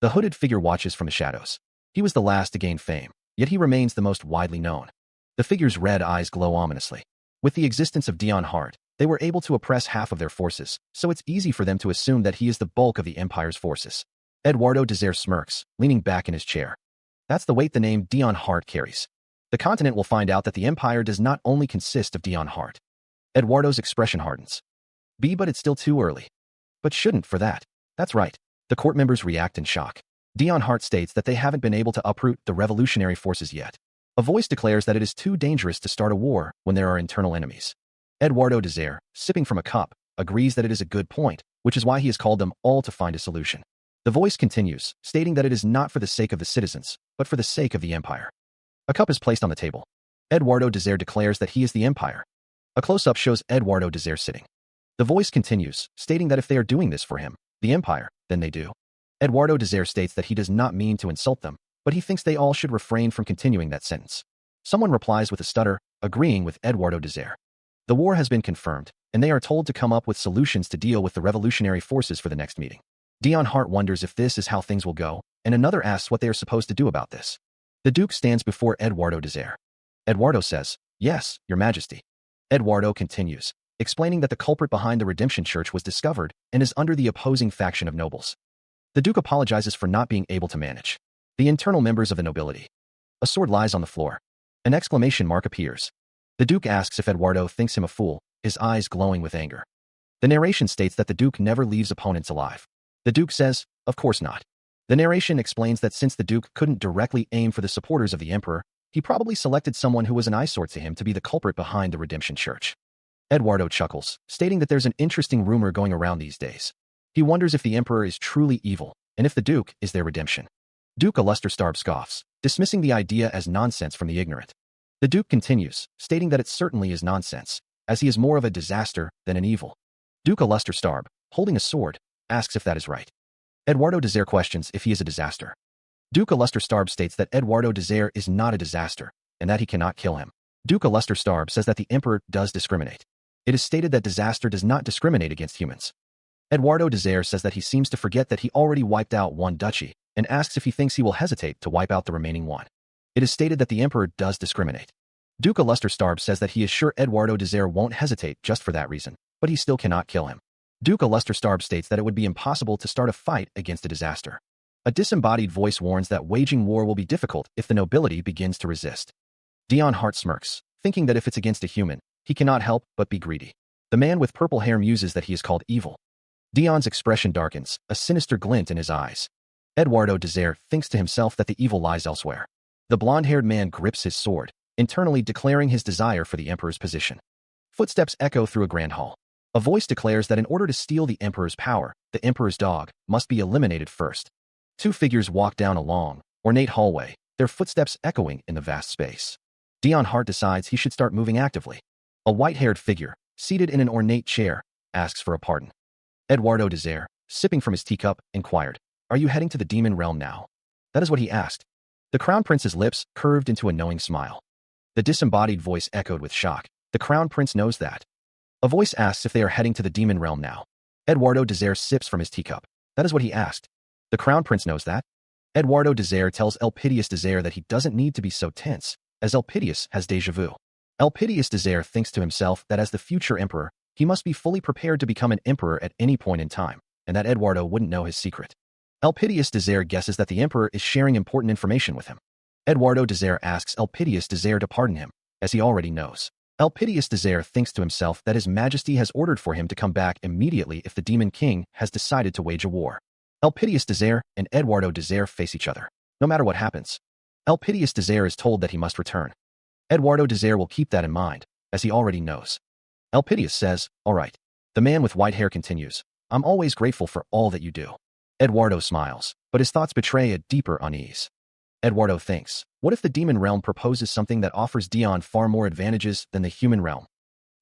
The hooded figure watches from the shadows. He was the last to gain fame, yet he remains the most widely known. The figure's red eyes glow ominously. With the existence of Dion Hart, they were able to oppress half of their forces, so it's easy for them to assume that he is the bulk of the empire's forces. Eduardo Desire smirks, leaning back in his chair. That's the weight the name Dion Hart carries. The continent will find out that the empire does not only consist of Dion Hart. Eduardo's expression hardens. But it's still too early. But shouldn't for that. That's right. The court members react in shock. Dion Hart states that they haven't been able to uproot the revolutionary forces yet. A voice declares that it is too dangerous to start a war when there are internal enemies. Eduardo Desire, sipping from a cup, agrees that it is a good point, which is why he has called them all to find a solution. The voice continues, stating that it is not for the sake of the citizens, but for the sake of the empire. A cup is placed on the table. Eduardo Desire declares that he is the empire. A close-up shows Eduardo Desire sitting. The voice continues, stating that if they are doing this for him, the empire, then they do. Eduardo Desire states that he does not mean to insult them, but he thinks they all should refrain from continuing that sentence. Someone replies with a stutter, agreeing with Eduardo Desire. The war has been confirmed, and they are told to come up with solutions to deal with the revolutionary forces for the next meeting. Dion Hart wonders if this is how things will go, and another asks what they are supposed to do about this. The Duke stands before Eduardo Desire. Eduardo says, "Yes, Your Majesty." Eduardo continues, explaining that the culprit behind the Redemption Church was discovered and is under the opposing faction of nobles. The Duke apologizes for not being able to manage the internal members of the nobility. A sword lies on the floor. An exclamation mark appears. The Duke asks if Eduardo thinks him a fool, his eyes glowing with anger. The narration states that the Duke never leaves opponents alive. The Duke says, "Of course not." The narration explains that since the Duke couldn't directly aim for the supporters of the Emperor, he probably selected someone who was an eyesore to him to be the culprit behind the Redemption Church. Eduardo chuckles, stating that there's an interesting rumor going around these days. He wonders if the Emperor is truly evil, and if the Duke is their redemption. Duke Alusterstarb scoffs, dismissing the idea as nonsense from the ignorant. The Duke continues, stating that it certainly is nonsense, as he is more of a disaster than an evil. Duke Alusterstarb, holding a sword, asks if that is right. Eduardo Desire questions if he is a disaster. Duke Alusterstarb states that Eduardo Desire is not a disaster, and that he cannot kill him. Duke Alusterstarb says that the Emperor does discriminate. It is stated that disaster does not discriminate against humans. Eduardo Desire says that he seems to forget that he already wiped out one duchy, and asks if he thinks he will hesitate to wipe out the remaining one. It is stated that the Emperor does discriminate. Duke Alusterstarb says that he is sure Eduardo Desire won't hesitate just for that reason, but he still cannot kill him. Duke Alusterstarb states that it would be impossible to start a fight against a disaster. A disembodied voice warns that waging war will be difficult if the nobility begins to resist. Dion Hart smirks, thinking that if it's against a human, he cannot help but be greedy. The man with purple hair muses that he is called evil. Dion's expression darkens, a sinister glint in his eyes. Eduardo Desire thinks to himself that the evil lies elsewhere. The blonde-haired man grips his sword, internally declaring his desire for the Emperor's position. Footsteps echo through a grand hall. A voice declares that in order to steal the Emperor's power, the Emperor's dog must be eliminated first. 2 figures walk down a long, ornate hallway, their footsteps echoing in the vast space. Dion Hart decides he should start moving actively. A white-haired figure, seated in an ornate chair, asks for a pardon. Eduardo Desire, sipping from his teacup, inquired, "Are you heading to the demon realm now?" That is what he asked. The Crown Prince's lips curved into a knowing smile. The disembodied voice echoed with shock. The Crown Prince knows that. A voice asks if they are heading to the demon realm now. Eduardo Desire sips from his teacup. That is what he asked. The Crown Prince knows that. Eduardo Desire tells Elpidius Desire that he doesn't need to be so tense, as Elpidius has déjà vu. Elpidius Desire thinks to himself that as the future emperor, he must be fully prepared to become an emperor at any point in time, and that Eduardo wouldn't know his secret. Elpidius Desire guesses that the emperor is sharing important information with him. Eduardo Desire asks Elpidius Desire to pardon him, as he already knows. Elpidius Desire thinks to himself that His Majesty has ordered for him to come back immediately if the Demon King has decided to wage a war. Elpidius Desire and Eduardo Desire face each other, no matter what happens. Elpidius Desire is told that he must return. Eduardo Desire will keep that in mind, as he already knows. Elpidius says, "All right." The man with white hair continues, I'm always grateful for all that you do. Eduardo smiles, but his thoughts betray a deeper unease. Eduardo thinks, what if the demon realm proposes something that offers Dion far more advantages than the human realm?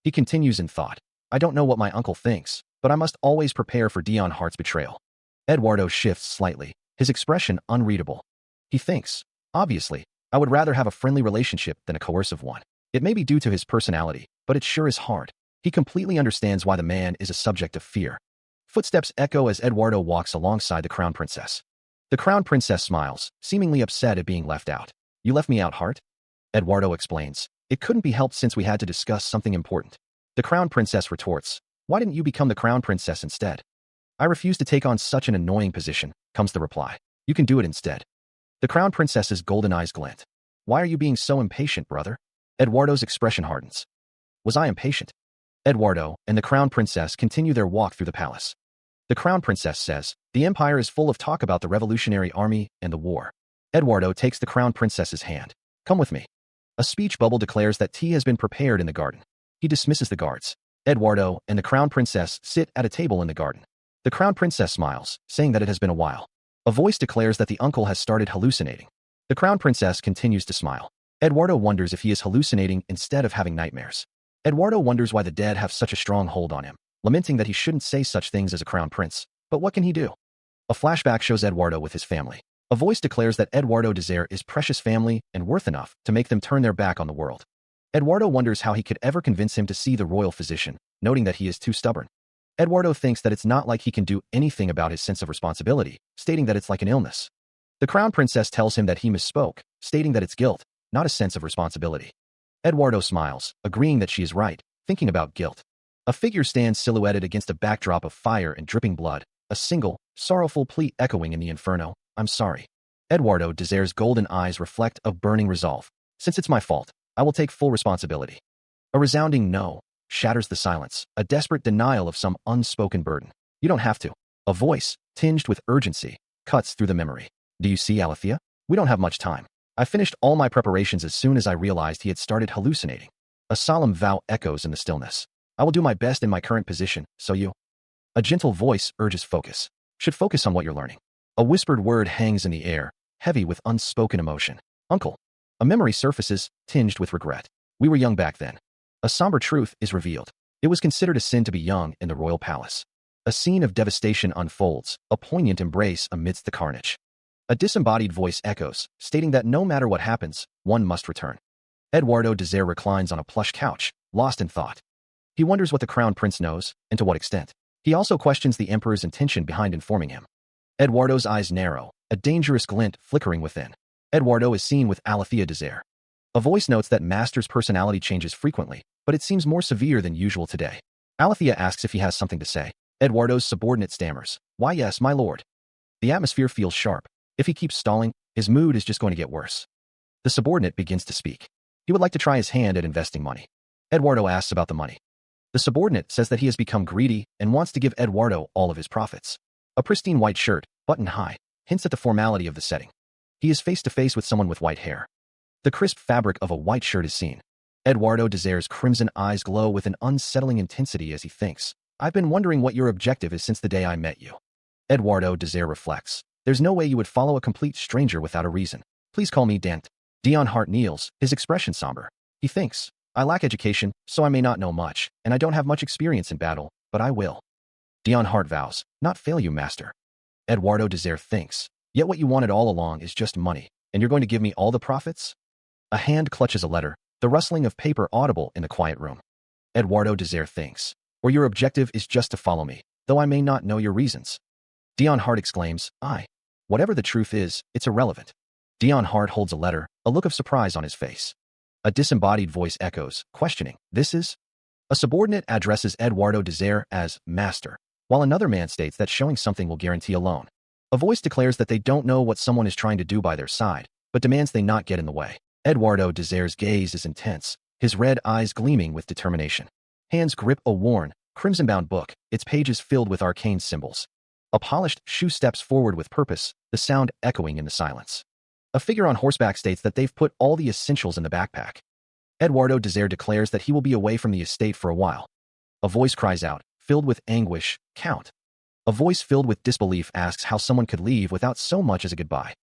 He continues in thought, I don't know what my uncle thinks, but I must always prepare for Dion Hart's betrayal. Eduardo shifts slightly, his expression unreadable. He thinks, obviously, I would rather have a friendly relationship than a coercive one. It may be due to his personality, but it sure is hard. He completely understands why the man is a subject of fear. Footsteps echo as Eduardo walks alongside the crown princess. The crown princess smiles, seemingly upset at being left out. You left me out, Hart? Eduardo explains, it couldn't be helped since we had to discuss something important. The crown princess retorts, why didn't you become the crown princess instead? I refuse to take on such an annoying position, comes the reply. You can do it instead. The crown princess's golden eyes glint. Why are you being so impatient, brother? Eduardo's expression hardens. Was I impatient? Eduardo and the crown princess continue their walk through the palace. The crown princess says, the empire is full of talk about the revolutionary army and the war. Eduardo takes the crown princess's hand. Come with me. A speech bubble declares that tea has been prepared in the garden. He dismisses the guards. Eduardo and the crown princess sit at a table in the garden. The crown princess smiles, saying that it has been a while. A voice declares that the uncle has started hallucinating. The crown princess continues to smile. Eduardo wonders if he is hallucinating instead of having nightmares. Eduardo wonders why the dead have such a strong hold on him, lamenting that he shouldn't say such things as a crown prince. But what can he do? A flashback shows Eduardo with his family. A voice declares that Eduardo Desire is precious family and worth enough to make them turn their back on the world. Eduardo wonders how he could ever convince him to see the royal physician, noting that he is too stubborn. Eduardo thinks that it's not like he can do anything about his sense of responsibility, stating that it's like an illness. The crown princess tells him that he misspoke, stating that it's guilt, not a sense of responsibility. Eduardo smiles, agreeing that she is right, thinking about guilt. A figure stands silhouetted against a backdrop of fire and dripping blood, a single, sorrowful plea echoing in the inferno, I'm sorry. Eduardo Desire's golden eyes reflect a burning resolve. Since it's my fault, I will take full responsibility. A resounding no shatters the silence, a desperate denial of some unspoken burden. You don't have to. A voice, tinged with urgency, cuts through the memory. Do you see, Alethea? We don't have much time. I finished all my preparations as soon as I realized he had started hallucinating. A solemn vow echoes in the stillness. I will do my best in my current position, so you. A gentle voice urges focus. Should focus on what you're learning. A whispered word hangs in the air, heavy with unspoken emotion. Uncle. A memory surfaces, tinged with regret. We were young back then. A somber truth is revealed. It was considered a sin to be young in the royal palace. A scene of devastation unfolds, a poignant embrace amidst the carnage. A disembodied voice echoes, stating that no matter what happens, one must return. Eduardo Desire reclines on a plush couch, lost in thought. He wonders what the crown prince knows, and to what extent. He also questions the emperor's intention behind informing him. Eduardo's eyes narrow, a dangerous glint flickering within. Eduardo is seen with Alethea Desire. A voice notes that Master's personality changes frequently, but it seems more severe than usual today. Alethea asks if he has something to say. Eduardo's subordinate stammers. Why yes, my lord. The atmosphere feels sharp. If he keeps stalling, his mood is just going to get worse. The subordinate begins to speak. He would like to try his hand at investing money. Eduardo asks about the money. The subordinate says that he has become greedy and wants to give Eduardo all of his profits. A pristine white shirt, buttoned high, hints at the formality of the setting. He is face to face with someone with white hair. The crisp fabric of a white shirt is seen. Eduardo Desire's crimson eyes glow with an unsettling intensity as he thinks, I've been wondering what your objective is since the day I met you. Eduardo Desire reflects. There's no way you would follow a complete stranger without a reason. Please call me Dent. Dion Hart kneels, his expression somber. He thinks, I lack education, so I may not know much, and I don't have much experience in battle, but I will. Dion Hart vows, not fail you, master. Eduardo Desire thinks, yet what you wanted all along is just money, and you're going to give me all the profits? A hand clutches a letter, the rustling of paper audible in the quiet room. Eduardo Desire thinks, or your objective is just to follow me, though I may not know your reasons. Dion Hart exclaims, whatever the truth is, it's irrelevant. Dion Hart holds a letter, a look of surprise on his face. A disembodied voice echoes, questioning, this is? A subordinate addresses Eduardo Desire as master, while another man states that showing something will guarantee a loan. A voice declares that they don't know what someone is trying to do by their side, but demands they not get in the way. Eduardo Desire's gaze is intense, his red eyes gleaming with determination. Hands grip a worn, crimson-bound book, its pages filled with arcane symbols. A polished shoe steps forward with purpose, the sound echoing in the silence. A figure on horseback states that they've put all the essentials in the backpack. Eduardo Desire declares that he will be away from the estate for a while. A voice cries out, filled with anguish, count. A voice filled with disbelief asks how someone could leave without so much as a goodbye.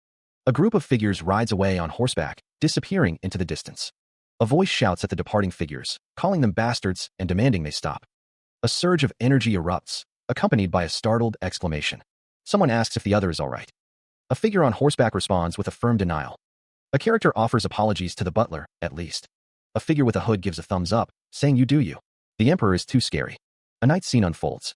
A group of figures rides away on horseback, disappearing into the distance. A voice shouts at the departing figures, calling them bastards and demanding they stop. A surge of energy erupts, accompanied by a startled exclamation. Someone asks if the other is all right. A figure on horseback responds with a firm denial. A character offers apologies to the butler, at least. A figure with a hood gives a thumbs up, saying you do you. The emperor is too scary. A night scene unfolds.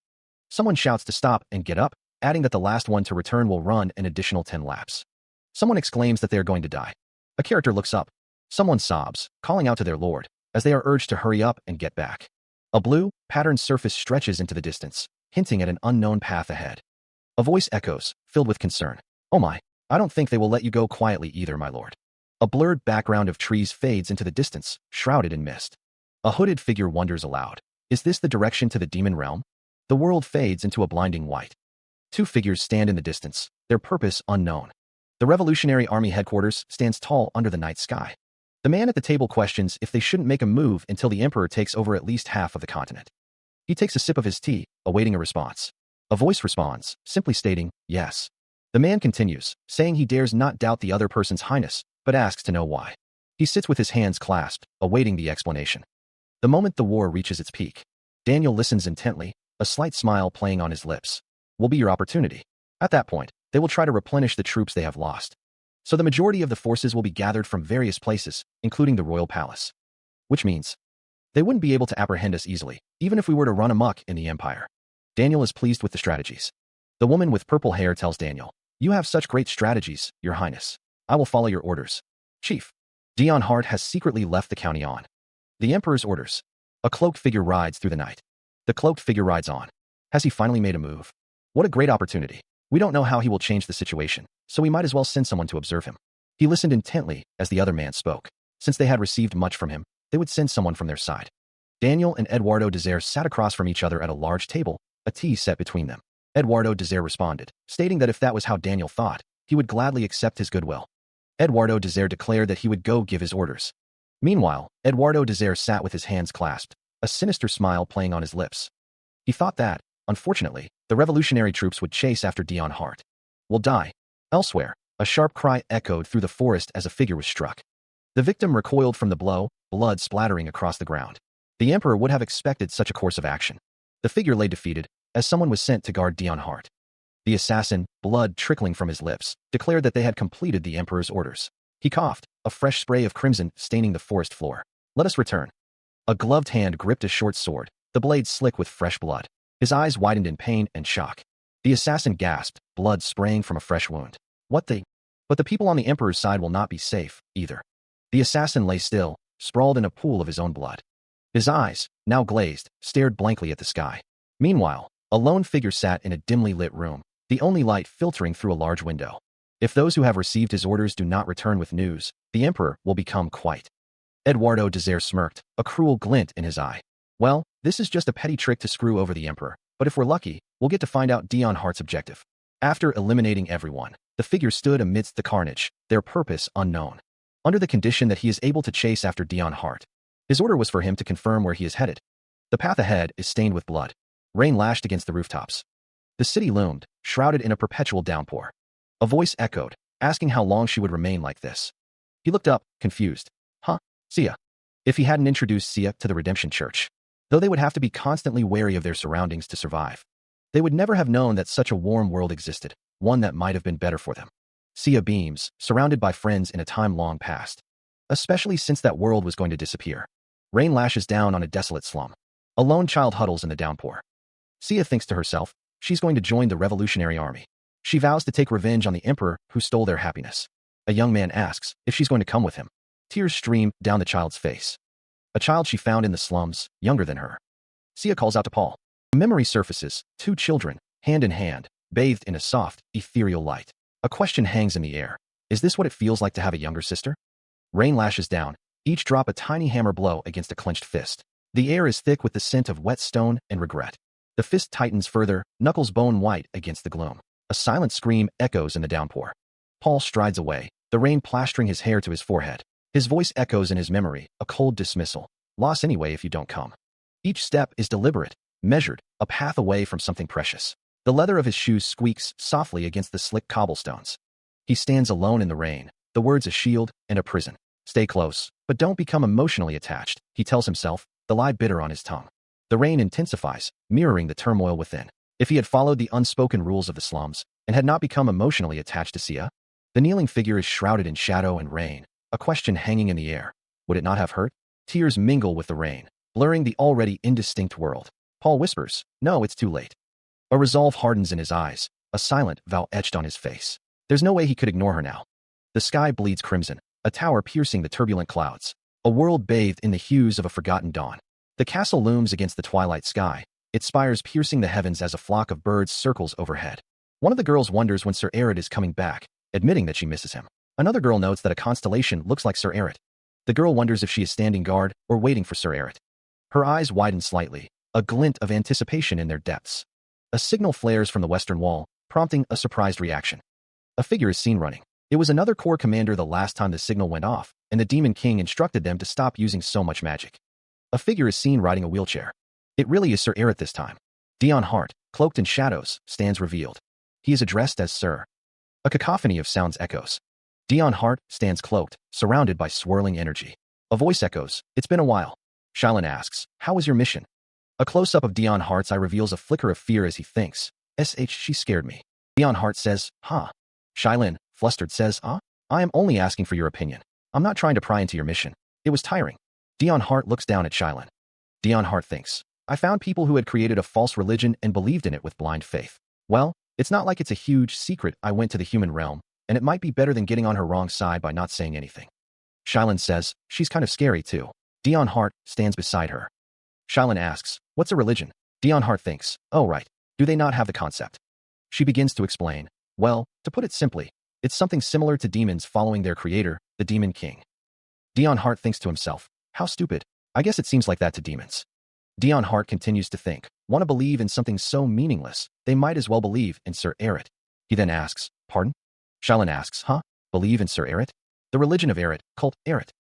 Someone shouts to stop and get up, adding that the last one to return will run an additional 10 laps. Someone exclaims that they are going to die. A character looks up. Someone sobs, calling out to their lord, as they are urged to hurry up and get back. A blue, patterned surface stretches into the distance, hinting at an unknown path ahead. A voice echoes, filled with concern. Oh my, I don't think they will let you go quietly either, my lord. A blurred background of trees fades into the distance, shrouded in mist. A hooded figure wonders aloud. Is this the direction to the demon realm? The world fades into a blinding white. Two figures stand in the distance, their purpose unknown. The Revolutionary Army headquarters stands tall under the night sky. The man at the table questions if they shouldn't make a move until the emperor takes over at least half of the continent. He takes a sip of his tea, awaiting a response. A voice responds, simply stating, yes. The man continues, saying he dares not doubt the other person's highness, but asks to know why. He sits with his hands clasped, awaiting the explanation. The moment the war reaches its peak, Daniel listens intently, a slight smile playing on his lips. Will be your opportunity. At that point, they will try to replenish the troops they have lost. So the majority of the forces will be gathered from various places, including the royal palace. Which means, they wouldn't be able to apprehend us easily, even if we were to run amok in the empire. Daniel is pleased with the strategies. The woman with purple hair tells Daniel, you have such great strategies, your highness. I will follow your orders. Chief. Dion Hart has secretly left the county on the emperor's orders. A cloaked figure rides through the night. The cloaked figure rides on. Has he finally made a move? What a great opportunity. We don't know how he will change the situation, so we might as well send someone to observe him. He listened intently as the other man spoke. Since they had received much from him, they would send someone from their side. Daniel and Eduardo Desire sat across from each other at a large table, a tea set between them. Eduardo Desire responded, stating that if that was how Daniel thought, he would gladly accept his goodwill. Eduardo Desire declared that he would go give his orders. Meanwhile, Eduardo Desire sat with his hands clasped, a sinister smile playing on his lips. He thought that, unfortunately, the revolutionary troops would chase after Dion Hart. Will die. Elsewhere, a sharp cry echoed through the forest as a figure was struck. The victim recoiled from the blow, blood splattering across the ground. The emperor would have expected such a course of action. The figure lay defeated, as someone was sent to guard Dion Hart. The assassin, blood trickling from his lips, declared that they had completed the emperor's orders. He coughed, a fresh spray of crimson staining the forest floor. Let us return. A gloved hand gripped a short sword, the blade slick with fresh blood. His eyes widened in pain and shock. The assassin gasped, blood spraying from a fresh wound. But the people on the emperor's side will not be safe, either. The assassin lay still, sprawled in a pool of his own blood. His eyes, now glazed, stared blankly at the sky. Meanwhile, a lone figure sat in a dimly lit room, the only light filtering through a large window. If those who have received his orders do not return with news, the emperor will become quite. Eduardo Desire smirked, a cruel glint in his eye. Well, this is just a petty trick to screw over the emperor, but if we're lucky, we'll get to find out Dion Hart's objective. After eliminating everyone, the figure stood amidst the carnage, their purpose unknown. Under the condition that he is able to chase after Dion Hart. His order was for him to confirm where he is headed. The path ahead is stained with blood. Rain lashed against the rooftops. The city loomed, shrouded in a perpetual downpour. A voice echoed, asking how long she would remain like this. He looked up, confused. Sia. If he hadn't introduced Sia to the Redemption Church. Though they would have to be constantly wary of their surroundings to survive. They would never have known that such a warm world existed, one that might have been better for them. Sia beams, surrounded by friends in a time long past. Especially since that world was going to disappear. Rain lashes down on a desolate slum. A lone child huddles in the downpour. Sia thinks to herself, she's going to join the Revolutionary Army. She vows to take revenge on the emperor who stole their happiness. A young man asks if she's going to come with him. Tears stream down the child's face. A child she found in the slums, younger than her. Sia calls out to Paul. A memory surfaces, two children, hand in hand, bathed in a soft, ethereal light. A question hangs in the air. Is this what it feels like to have a younger sister? Rain lashes down, each drop a tiny hammer blow against a clenched fist. The air is thick with the scent of wet stone and regret. The fist tightens further, knuckles bone white against the gloom. A silent scream echoes in the downpour. Paul strides away, the rain plastering his hair to his forehead. His voice echoes in his memory, a cold dismissal. Loss anyway if you don't come. Each step is deliberate, measured, a path away from something precious. The leather of his shoes squeaks softly against the slick cobblestones. He stands alone in the rain, the words a shield and a prison. Stay close, but don't become emotionally attached, he tells himself, the lie bitter on his tongue. The rain intensifies, mirroring the turmoil within. If he had followed the unspoken rules of the slums and had not become emotionally attached to Sia, the kneeling figure is shrouded in shadow and rain, a question hanging in the air. Would it not have hurt? Tears mingle with the rain, blurring the already indistinct world. Paul whispers, no, it's too late. A resolve hardens in his eyes, a silent vow etched on his face. There's no way he could ignore her now. The sky bleeds crimson, a tower piercing the turbulent clouds, a world bathed in the hues of a forgotten dawn. The castle looms against the twilight sky, its spires piercing the heavens as a flock of birds circles overhead. One of the girls wonders when Sir Erit is coming back, admitting that she misses him. Another girl notes that a constellation looks like Sir Erit. The girl wonders if she is standing guard or waiting for Sir Erit. Her eyes widen slightly, a glint of anticipation in their depths. A signal flares from the western wall, prompting a surprised reaction. A figure is seen running. It was another corps commander the last time the signal went off, and the Demon King instructed them to stop using so much magic. A figure is seen riding a wheelchair. It really is Sir Erit this time. Dion Hart, cloaked in shadows, stands revealed. He is addressed as Sir. A cacophony of sounds echoes. Dion Hart stands cloaked, surrounded by swirling energy. A voice echoes, it's been a while. Shylin asks, how was your mission? A close-up of Dion Hart's eye reveals a flicker of fear as he thinks, she scared me. Dion Hart says, huh? Shylin, flustered, says, I am only asking for your opinion. I'm not trying to pry into your mission. It was tiring. Dion Hart looks down at Shylin. Dion Hart thinks, I found people who had created a false religion and believed in it with blind faith. Well, it's not like it's a huge secret. I went to the human realm, and it might be better than getting on her wrong side by not saying anything. Shylin says, she's kind of scary too. Dion Hart stands beside her. Shylin asks, what's a religion? Dion Hart thinks, oh right, do they not have the concept? She begins to explain, well, to put it simply, it's something similar to demons following their creator, the Demon King. Dion Hart thinks to himself, how stupid. I guess it seems like that to demons. Dion Hart continues to think, want to believe in something so meaningless, they might as well believe in Sir Erit. He then asks, pardon? Shylin asks, huh? Believe in Sir Erit? The religion of Erit, cult Erit.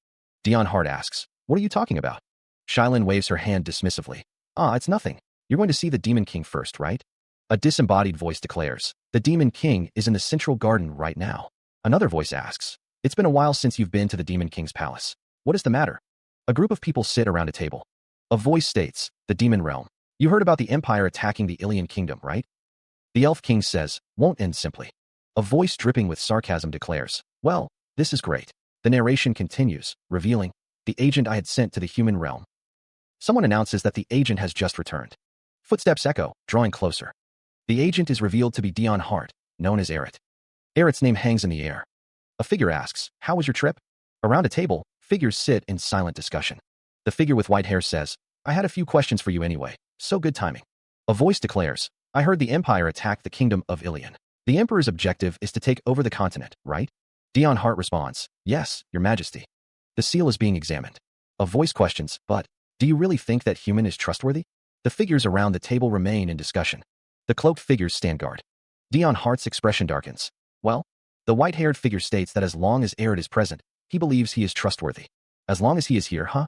Dion Hart asks, what are you talking about? Shylin waves her hand dismissively. It's nothing. You're going to see the Demon King first, right? A disembodied voice declares, the Demon King is in the central garden right now. Another voice asks, it's been a while since you've been to the Demon King's palace. What is the matter? A group of people sit around a table. A voice states, the Demon Realm. You heard about the Empire attacking the Ilian Kingdom, right? The Elf King says, won't end simply. A voice dripping with sarcasm declares, well, this is great. The narration continues, revealing, the agent I had sent to the human realm. Someone announces that the agent has just returned. Footsteps echo, drawing closer. The agent is revealed to be Dion Hart, known as Erit. Erit's name hangs in the air. A figure asks, how was your trip? Around a table, figures sit in silent discussion. The figure with white hair says, I had a few questions for you anyway, so good timing. A voice declares, I heard the Empire attacked the kingdom of Ilion. The Emperor's objective is to take over the continent, right? Dion Hart responds, yes, your majesty. The seal is being examined. A voice questions, but, do you really think that human is trustworthy? The figures around the table remain in discussion. The cloaked figures stand guard. Dion Hart's expression darkens. Well, the white-haired figure states that as long as Erit is present, he believes he is trustworthy. As long as he is here, huh?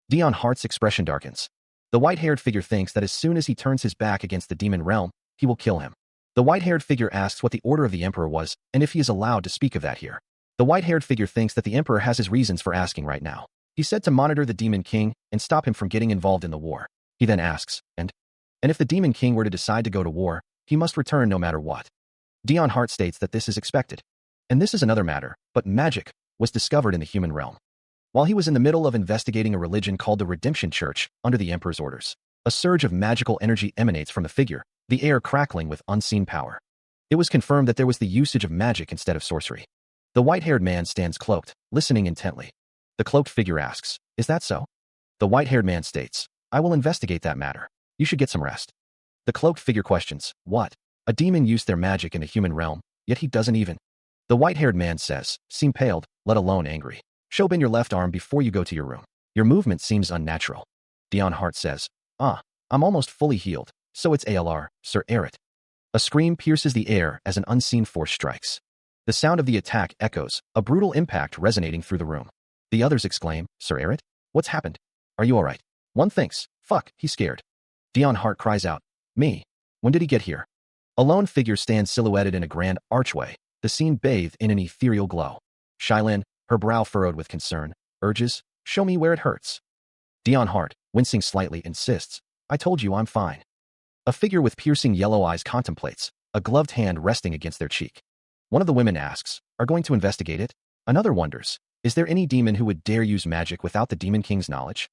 Dion Hart's expression darkens. The white-haired figure thinks that as soon as he turns his back against the demon realm, he will kill him. The white-haired figure asks what the order of the Emperor was, and if he is allowed to speak of that here. The white-haired figure thinks that the Emperor has his reasons for asking right now. He said to monitor the Demon King and stop him from getting involved in the war. He then asks, and if the Demon King were to decide to go to war, he must return no matter what. Dion Hart states that this is expected. And this is another matter, but magic was discovered in the human realm. While he was in the middle of investigating a religion called the Redemption Church under the Emperor's orders, a surge of magical energy emanates from the figure, the air crackling with unseen power. It was confirmed that there was the usage of magic instead of sorcery. The white-haired man stands cloaked, listening intently. The cloaked figure asks, is that so? The white-haired man states, I will investigate that matter. You should get some rest. The cloaked figure questions, what? A demon used their magic in the human realm, yet he doesn't even. The white-haired man says, seem paled, let alone angry. Show bend your left arm before you go to your room. Your movement seems unnatural. Dion Hart says, I'm almost fully healed, so it's ALR, Sir Erit. A scream pierces the air as an unseen force strikes. The sound of the attack echoes, a brutal impact resonating through the room. The others exclaim, Sir Erit? What's happened? Are you alright? One thinks, fuck, he's scared. Dion Hart cries out, "Me? When did he get here?" A lone figure stands silhouetted in a grand archway, the scene bathed in an ethereal glow. Shailin, her brow furrowed with concern, urges, "Show me where it hurts." Dion Hart, wincing slightly, insists, "I told you I'm fine." A figure with piercing yellow eyes contemplates, a gloved hand resting against their cheek. One of the women asks, "Are going to investigate it?" Another wonders, "Is there any demon who would dare use magic without the Demon King's knowledge?"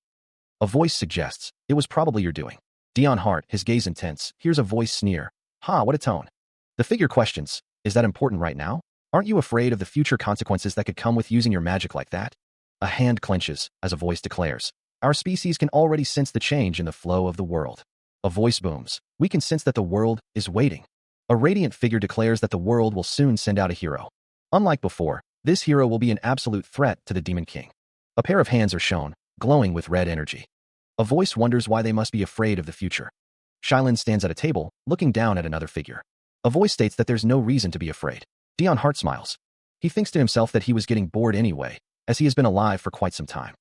A voice suggests, "It was probably your doing." Dion Hart, his gaze intense, hears a voice sneer, "Ha, what a tone." The figure questions, "Is that important right now? Aren't you afraid of the future consequences that could come with using your magic like that?" A hand clenches, as a voice declares, "Our species can already sense the change in the flow of the world." A voice booms, "We can sense that the world is waiting." A radiant figure declares that the world will soon send out a hero. Unlike before, this hero will be an absolute threat to the Demon King. A pair of hands are shown, glowing with red energy. A voice wonders why they must be afraid of the future. Shailin stands at a table, looking down at another figure. A voice states that there's no reason to be afraid. Dion Hart smiles. He thinks to himself that he was getting bored anyway, as he has been alive for quite some time.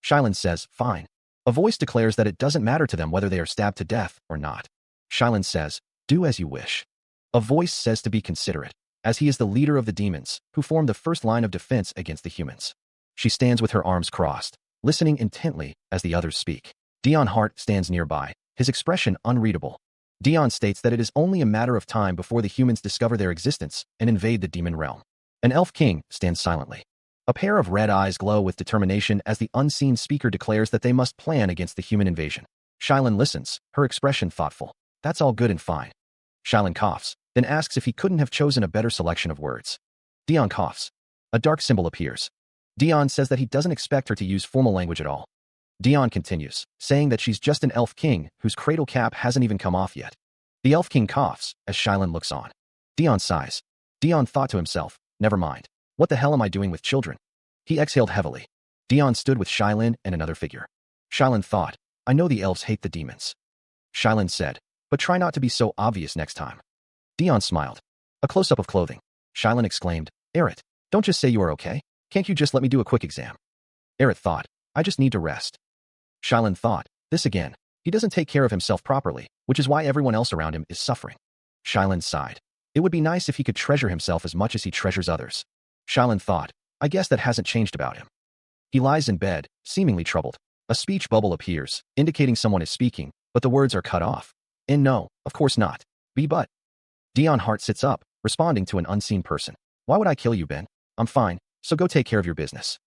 Shailin says, "Fine." A voice declares that it doesn't matter to them whether they are stabbed to death or not. Shailin says, "Do as you wish." A voice says to be considerate, as he is the leader of the demons, who form the first line of defense against the humans. She stands with her arms crossed, listening intently as the others speak. Dion Hart stands nearby, his expression unreadable. Dion states that it is only a matter of time before the humans discover their existence and invade the demon realm. An elf king stands silently. A pair of red eyes glow with determination as the unseen speaker declares that they must plan against the human invasion. Shailin listens, her expression thoughtful. "That's all good and fine." Shailin coughs, then asks if he couldn't have chosen a better selection of words. Dion coughs. A dark symbol appears. Dion says that he doesn't expect her to use formal language at all. Dion continues, saying that she's just an elf king whose cradle cap hasn't even come off yet. The elf king coughs as Shailin looks on. Dion sighs. Dion thought to himself, "Never mind. What the hell am I doing with children?" He exhaled heavily. Dion stood with Shailin and another figure. Shailin thought, "I know the elves hate the demons." Shailin said, "But try not to be so obvious next time." Dion smiled. A close-up of clothing. Shailin exclaimed, "Eret, don't just say you are okay. Can't you just let me do a quick exam?" Eret thought, "I just need to rest." Shailin thought, "This again. He doesn't take care of himself properly, which is why everyone else around him is suffering." Shailin sighed. It would be nice if he could treasure himself as much as he treasures others. Shailin thought, "I guess that hasn't changed about him." He lies in bed, seemingly troubled. A speech bubble appears, indicating someone is speaking, but the words are cut off. And no, of course not. But. Dion Hart sits up, responding to an unseen person. "Why would I kill you, Ben? I'm fine, so go take care of your business."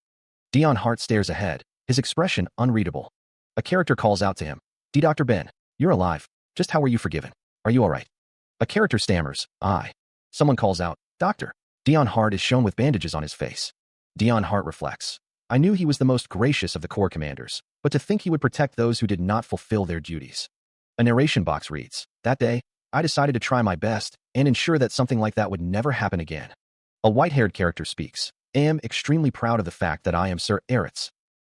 Dion Hart stares ahead, his expression unreadable. A character calls out to him, Dr. Ben, you're alive. Just how were you forgiven? Are you alright?" A character stammers, "I." Someone calls out, "Doctor." Dion Hart is shown with bandages on his face. Dion Hart reflects, "I knew he was the most gracious of the Corps commanders, but to think he would protect those who did not fulfill their duties." A narration box reads, "That day, I decided to try my best and ensure that something like that would never happen again." A white-haired character speaks, "I am extremely proud of the fact that I am Sir Eretz."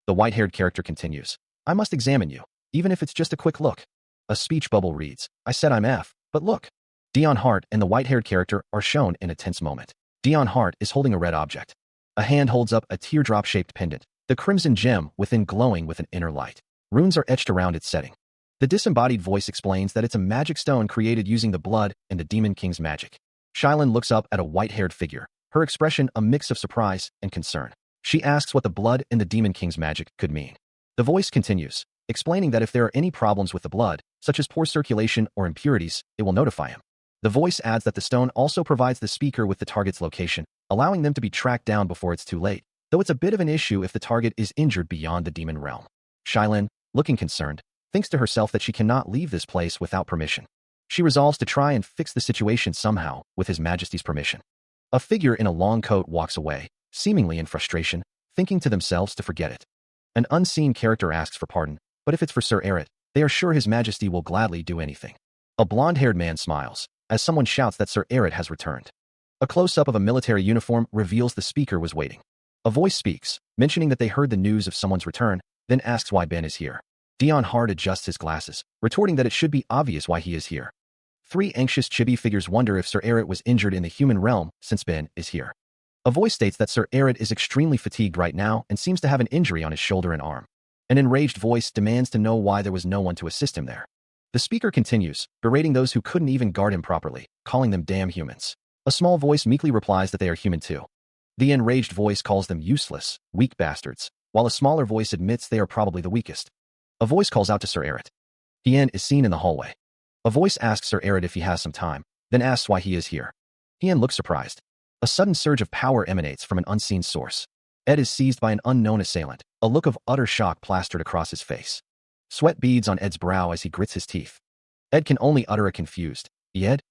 The white-haired character continues, "I must examine you, even if it's just a quick look." A speech bubble reads, "I said I'm F, but look." Dion Hart and the white-haired character are shown in a tense moment. Dion Hart is holding a red object. A hand holds up a teardrop-shaped pendant, the crimson gem within glowing with an inner light. Runes are etched around its setting. The disembodied voice explains that it's a magic stone created using the blood and the Demon King's magic. Shailin looks up at a white-haired figure, her expression a mix of surprise and concern. She asks what the blood and the Demon King's magic could mean. The voice continues, explaining that if there are any problems with the blood, such as poor circulation or impurities, it will notify him. The voice adds that the stone also provides the speaker with the target's location, allowing them to be tracked down before it's too late, though it's a bit of an issue if the target is injured beyond the demon realm. Shailin, looking concerned, thinks to herself that she cannot leave this place without permission. She resolves to try and fix the situation somehow, with His Majesty's permission. A figure in a long coat walks away, seemingly in frustration, thinking to themselves to forget it. An unseen character asks for pardon, but if it's for Sir Eret, they are sure His Majesty will gladly do anything. A blonde-haired man smiles, as someone shouts that Sir Eret has returned. A close-up of a military uniform reveals the speaker was waiting. A voice speaks, mentioning that they heard the news of someone's return, then asks why Ben is here. Dion Hart adjusts his glasses, retorting that it should be obvious why he is here. Three anxious chibi figures wonder if Sir Eret was injured in the human realm since Ben is here. A voice states that Sir Eret is extremely fatigued right now and seems to have an injury on his shoulder and arm. An enraged voice demands to know why there was no one to assist him there. The speaker continues, berating those who couldn't even guard him properly, calling them damn humans. A small voice meekly replies that they are human too. The enraged voice calls them useless, weak bastards, while a smaller voice admits they are probably the weakest. A voice calls out to Sir Eret. Hien is seen in the hallway. A voice asks Sir Eret if he has some time, then asks why he is here. Hien looks surprised. A sudden surge of power emanates from an unseen source. Ed is seized by an unknown assailant, a look of utter shock plastered across his face. Sweat beads on Ed's brow as he grits his teeth. Ed can only utter a confused, "Ed?"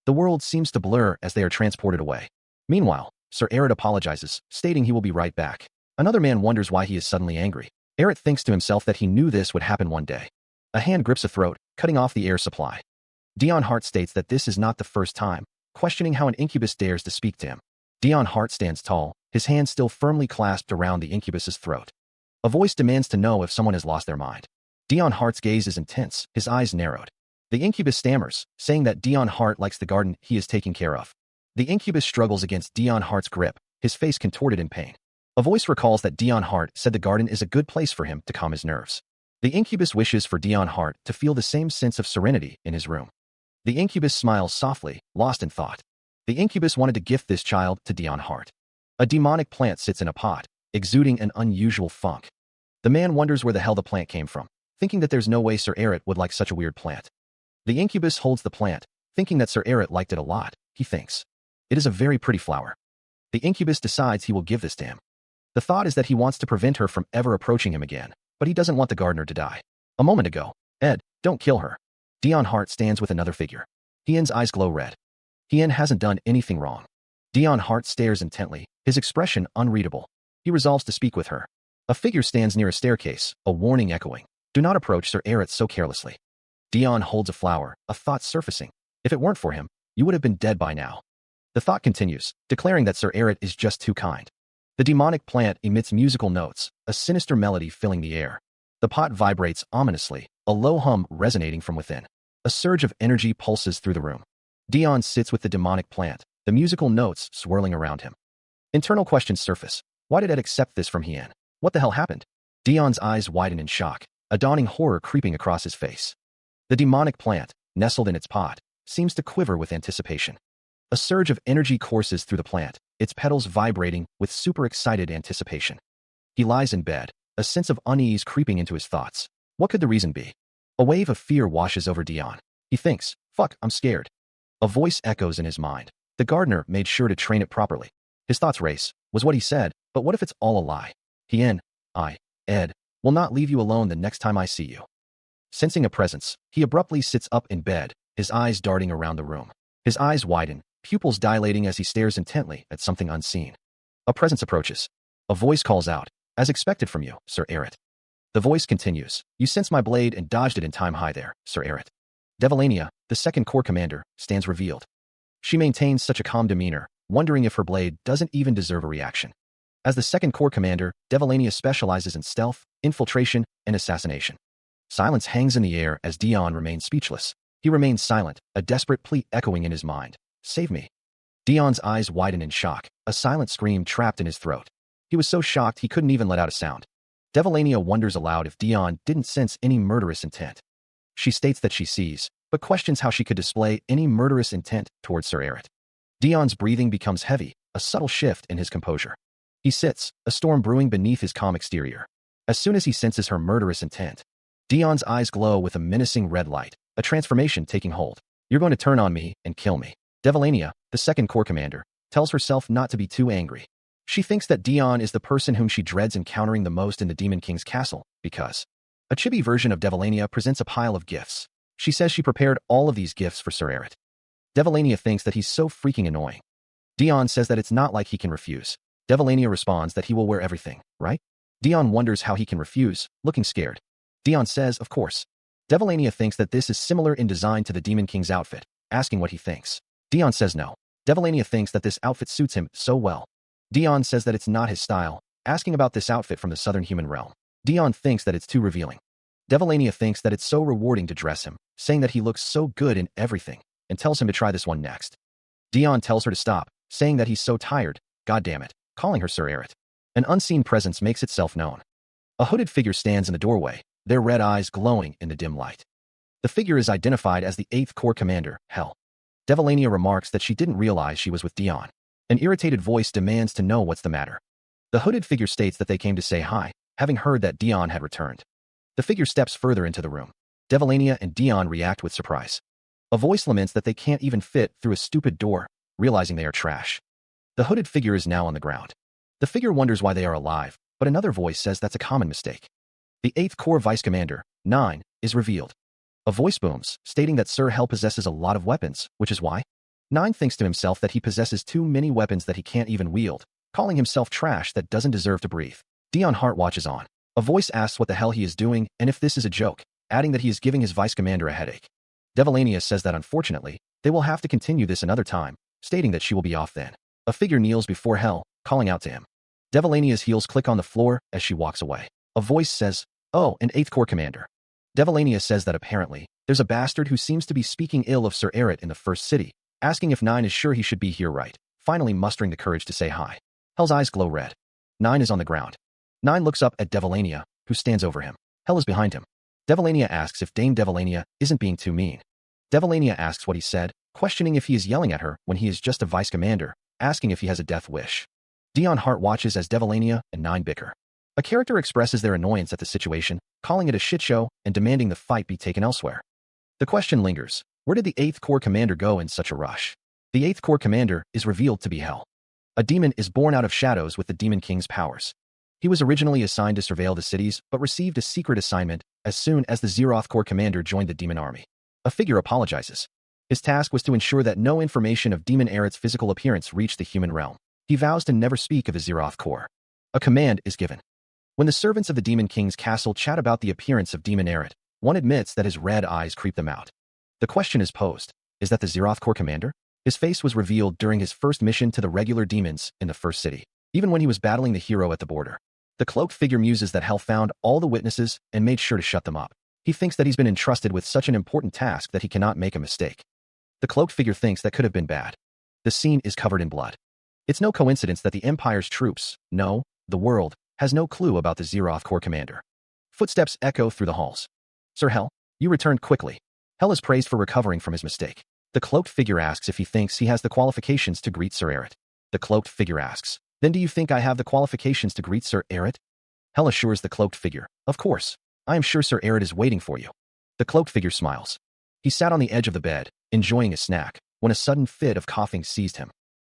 The world seems to blur as they are transported away. Meanwhile, Sir Eret apologizes, stating he will be right back. Another man wonders why he is suddenly angry. Eret thinks to himself that he knew this would happen one day. A hand grips a throat, cutting off the air supply. Dion Hart states that this is not the first time, questioning how an incubus dares to speak to him. Dion Hart stands tall, his hand still firmly clasped around the incubus's throat. A voice demands to know if someone has lost their mind. Dion Hart's gaze is intense, his eyes narrowed. The incubus stammers, saying that Dion Hart likes the garden he is taking care of. The incubus struggles against Dion Hart's grip, his face contorted in pain. A voice recalls that Dion Hart said the garden is a good place for him to calm his nerves. The incubus wishes for Dion Hart to feel the same sense of serenity in his room. The incubus smiles softly, lost in thought. The incubus wanted to gift this child to Dion Hart. A demonic plant sits in a pot, exuding an unusual funk. The man wonders where the hell the plant came from, thinking that there's no way Sir Eret would like such a weird plant. The incubus holds the plant, thinking that Sir Eret liked it a lot, he thinks. It is a very pretty flower. The incubus decides he will give this to him. The thought is that he wants to prevent her from ever approaching him again, but he doesn't want the gardener to die. A moment ago, "Ed, don't kill her." Dion Hart stands with another figure. Hien's eyes glow red. Hien hasn't done anything wrong. Dion Hart stares intently, his expression unreadable. He resolves to speak with her. A figure stands near a staircase, a warning echoing. Do not approach Sir Eret so carelessly. Dion holds a flower, a thought surfacing. If it weren't for him, you would have been dead by now. The thought continues, declaring that Sir Eret is just too kind. The demonic plant emits musical notes, a sinister melody filling the air. The pot vibrates ominously, a low hum resonating from within. A surge of energy pulses through the room. Dion sits with the demonic plant, the musical notes swirling around him. Internal questions surface. Why did Ed accept this from Hien? What the hell happened? Dion's eyes widen in shock, a dawning horror creeping across his face. The demonic plant, nestled in its pot, seems to quiver with anticipation. A surge of energy courses through the plant, its petals vibrating with super-excited anticipation. He lies in bed, a sense of unease creeping into his thoughts. What could the reason be? A wave of fear washes over Dion. He thinks, fuck, I'm scared. A voice echoes in his mind. The gardener made sure to train it properly. His thoughts race, was what he said, but what if it's all a lie? Hien, Ed, will not leave you alone the next time I see you. Sensing a presence, he abruptly sits up in bed, his eyes darting around the room. His eyes widen, pupils dilating as he stares intently at something unseen. A presence approaches. A voice calls out, as expected from you, Sir Eret. The voice continues, you sensed my blade and dodged it in time. Hi there, Sir Eret. Devilania, the second corps commander, stands revealed. She maintains such a calm demeanor, wondering if her blade doesn't even deserve a reaction. As the second corps commander, Devilania specializes in stealth, infiltration, and assassination. Silence hangs in the air as Dion remains speechless. He remains silent, a desperate plea echoing in his mind. Save me. Dion's eyes widen in shock, a silent scream trapped in his throat. He was so shocked he couldn't even let out a sound. Devilania wonders aloud if Dion didn't sense any murderous intent. She states that she sees, but questions how she could display any murderous intent towards Sir Eret. Dion's breathing becomes heavy, a subtle shift in his composure. He sits, a storm brewing beneath his calm exterior. As soon as he senses her murderous intent, Dion's eyes glow with a menacing red light, a transformation taking hold. You're going to turn on me and kill me. Devilania, the second corps commander, tells herself not to be too angry. She thinks that Dion is the person whom she dreads encountering the most in the Demon King's castle, because a chibi version of Devilania presents a pile of gifts. She says she prepared all of these gifts for Sir Eret. Devilania thinks that he's so freaking annoying. Dion says that it's not like he can refuse. Devilania responds that he will wear everything, right? Dion wonders how he can refuse, looking scared. Dion says, of course. Devilania thinks that this is similar in design to the Demon King's outfit, asking what he thinks. Dion says no. Devilania thinks that this outfit suits him so well. Dion says that it's not his style, asking about this outfit from the southern human realm. Dion thinks that it's too revealing. Devilania thinks that it's so rewarding to dress him, saying that he looks so good in everything, and tells him to try this one next. Dion tells her to stop, saying that he's so tired, god damn it, calling her Sir Eret. An unseen presence makes itself known. A hooded figure stands in the doorway, their red eyes glowing in the dim light. The figure is identified as the 8th Corps Commander, Hell. Devalania remarks that she didn't realize she was with Dion. An irritated voice demands to know what's the matter. The hooded figure states that they came to say hi, having heard that Dion had returned. The figure steps further into the room. Devalania and Dion react with surprise. A voice laments that they can't even fit through a stupid door, realizing they are trash. The hooded figure is now on the ground. The figure wonders why they are alive, but another voice says that's a common mistake. The 8th Corps Vice Commander, 9, is revealed. A voice booms, stating that Sir Hell possesses a lot of weapons, which is why 9 thinks to himself that he possesses too many weapons that he can't even wield, calling himself trash that doesn't deserve to breathe. Dion Hart watches on. A voice asks what the hell he is doing and if this is a joke, adding that he is giving his vice commander a headache. Devalania says that unfortunately, they will have to continue this another time, stating that she will be off then. A figure kneels before Hell, calling out to him. Devalania's heels click on the floor as she walks away. A voice says, "Oh, an 8th Corps Commander." Devalania says that apparently, there's a bastard who seems to be speaking ill of Sir Eret in the first city, asking if 9 is sure he should be here right, finally mustering the courage to say hi. Hell's eyes glow red. 9 is on the ground. 9 looks up at Devalania, who stands over him. Hell is behind him. Devalania asks if Dame Devalania isn't being too mean. Devalania asks what he said, questioning if he is yelling at her when he is just a vice commander, asking if he has a death wish. Dion Hart watches as Devalania and 9 bicker. A character expresses their annoyance at the situation, calling it a shit show and demanding the fight be taken elsewhere. The question lingers, where did the 8th Corps Commander go in such a rush? The 8th Corps Commander is revealed to be Hell. A demon is born out of shadows with the Demon King's powers. He was originally assigned to surveil the cities, but received a secret assignment as soon as the Zeroth Corps Commander joined the demon army. A figure apologizes. His task was to ensure that no information of Demon Eret's physical appearance reached the human realm. He vows to never speak of the Zeroth Corps. A command is given. When the servants of the Demon King's castle chat about the appearance of Demon Eret, one admits that his red eyes creep them out. The question is posed, is that the Zeroth Corps Commander? His face was revealed during his first mission to the regular demons in the first city, even when he was battling the hero at the border. The cloaked figure muses that Hell found all the witnesses and made sure to shut them up. He thinks that he's been entrusted with such an important task that he cannot make a mistake. The cloaked figure thinks that could have been bad. The scene is covered in blood. It's no coincidence that the Empire's troops, no, the world, has no clue about the Zeroth Corps Commander. Footsteps echo through the halls. Sir Hell, you returned quickly. Hell is praised for recovering from his mistake. The cloaked figure asks if he thinks he has the qualifications to greet Sir Eret. The cloaked figure asks, then do you think I have the qualifications to greet Sir Eret? Hell assures the cloaked figure, of course. I am sure Sir Eret is waiting for you. The cloaked figure smiles. He sat on the edge of the bed, enjoying a snack, when a sudden fit of coughing seized him.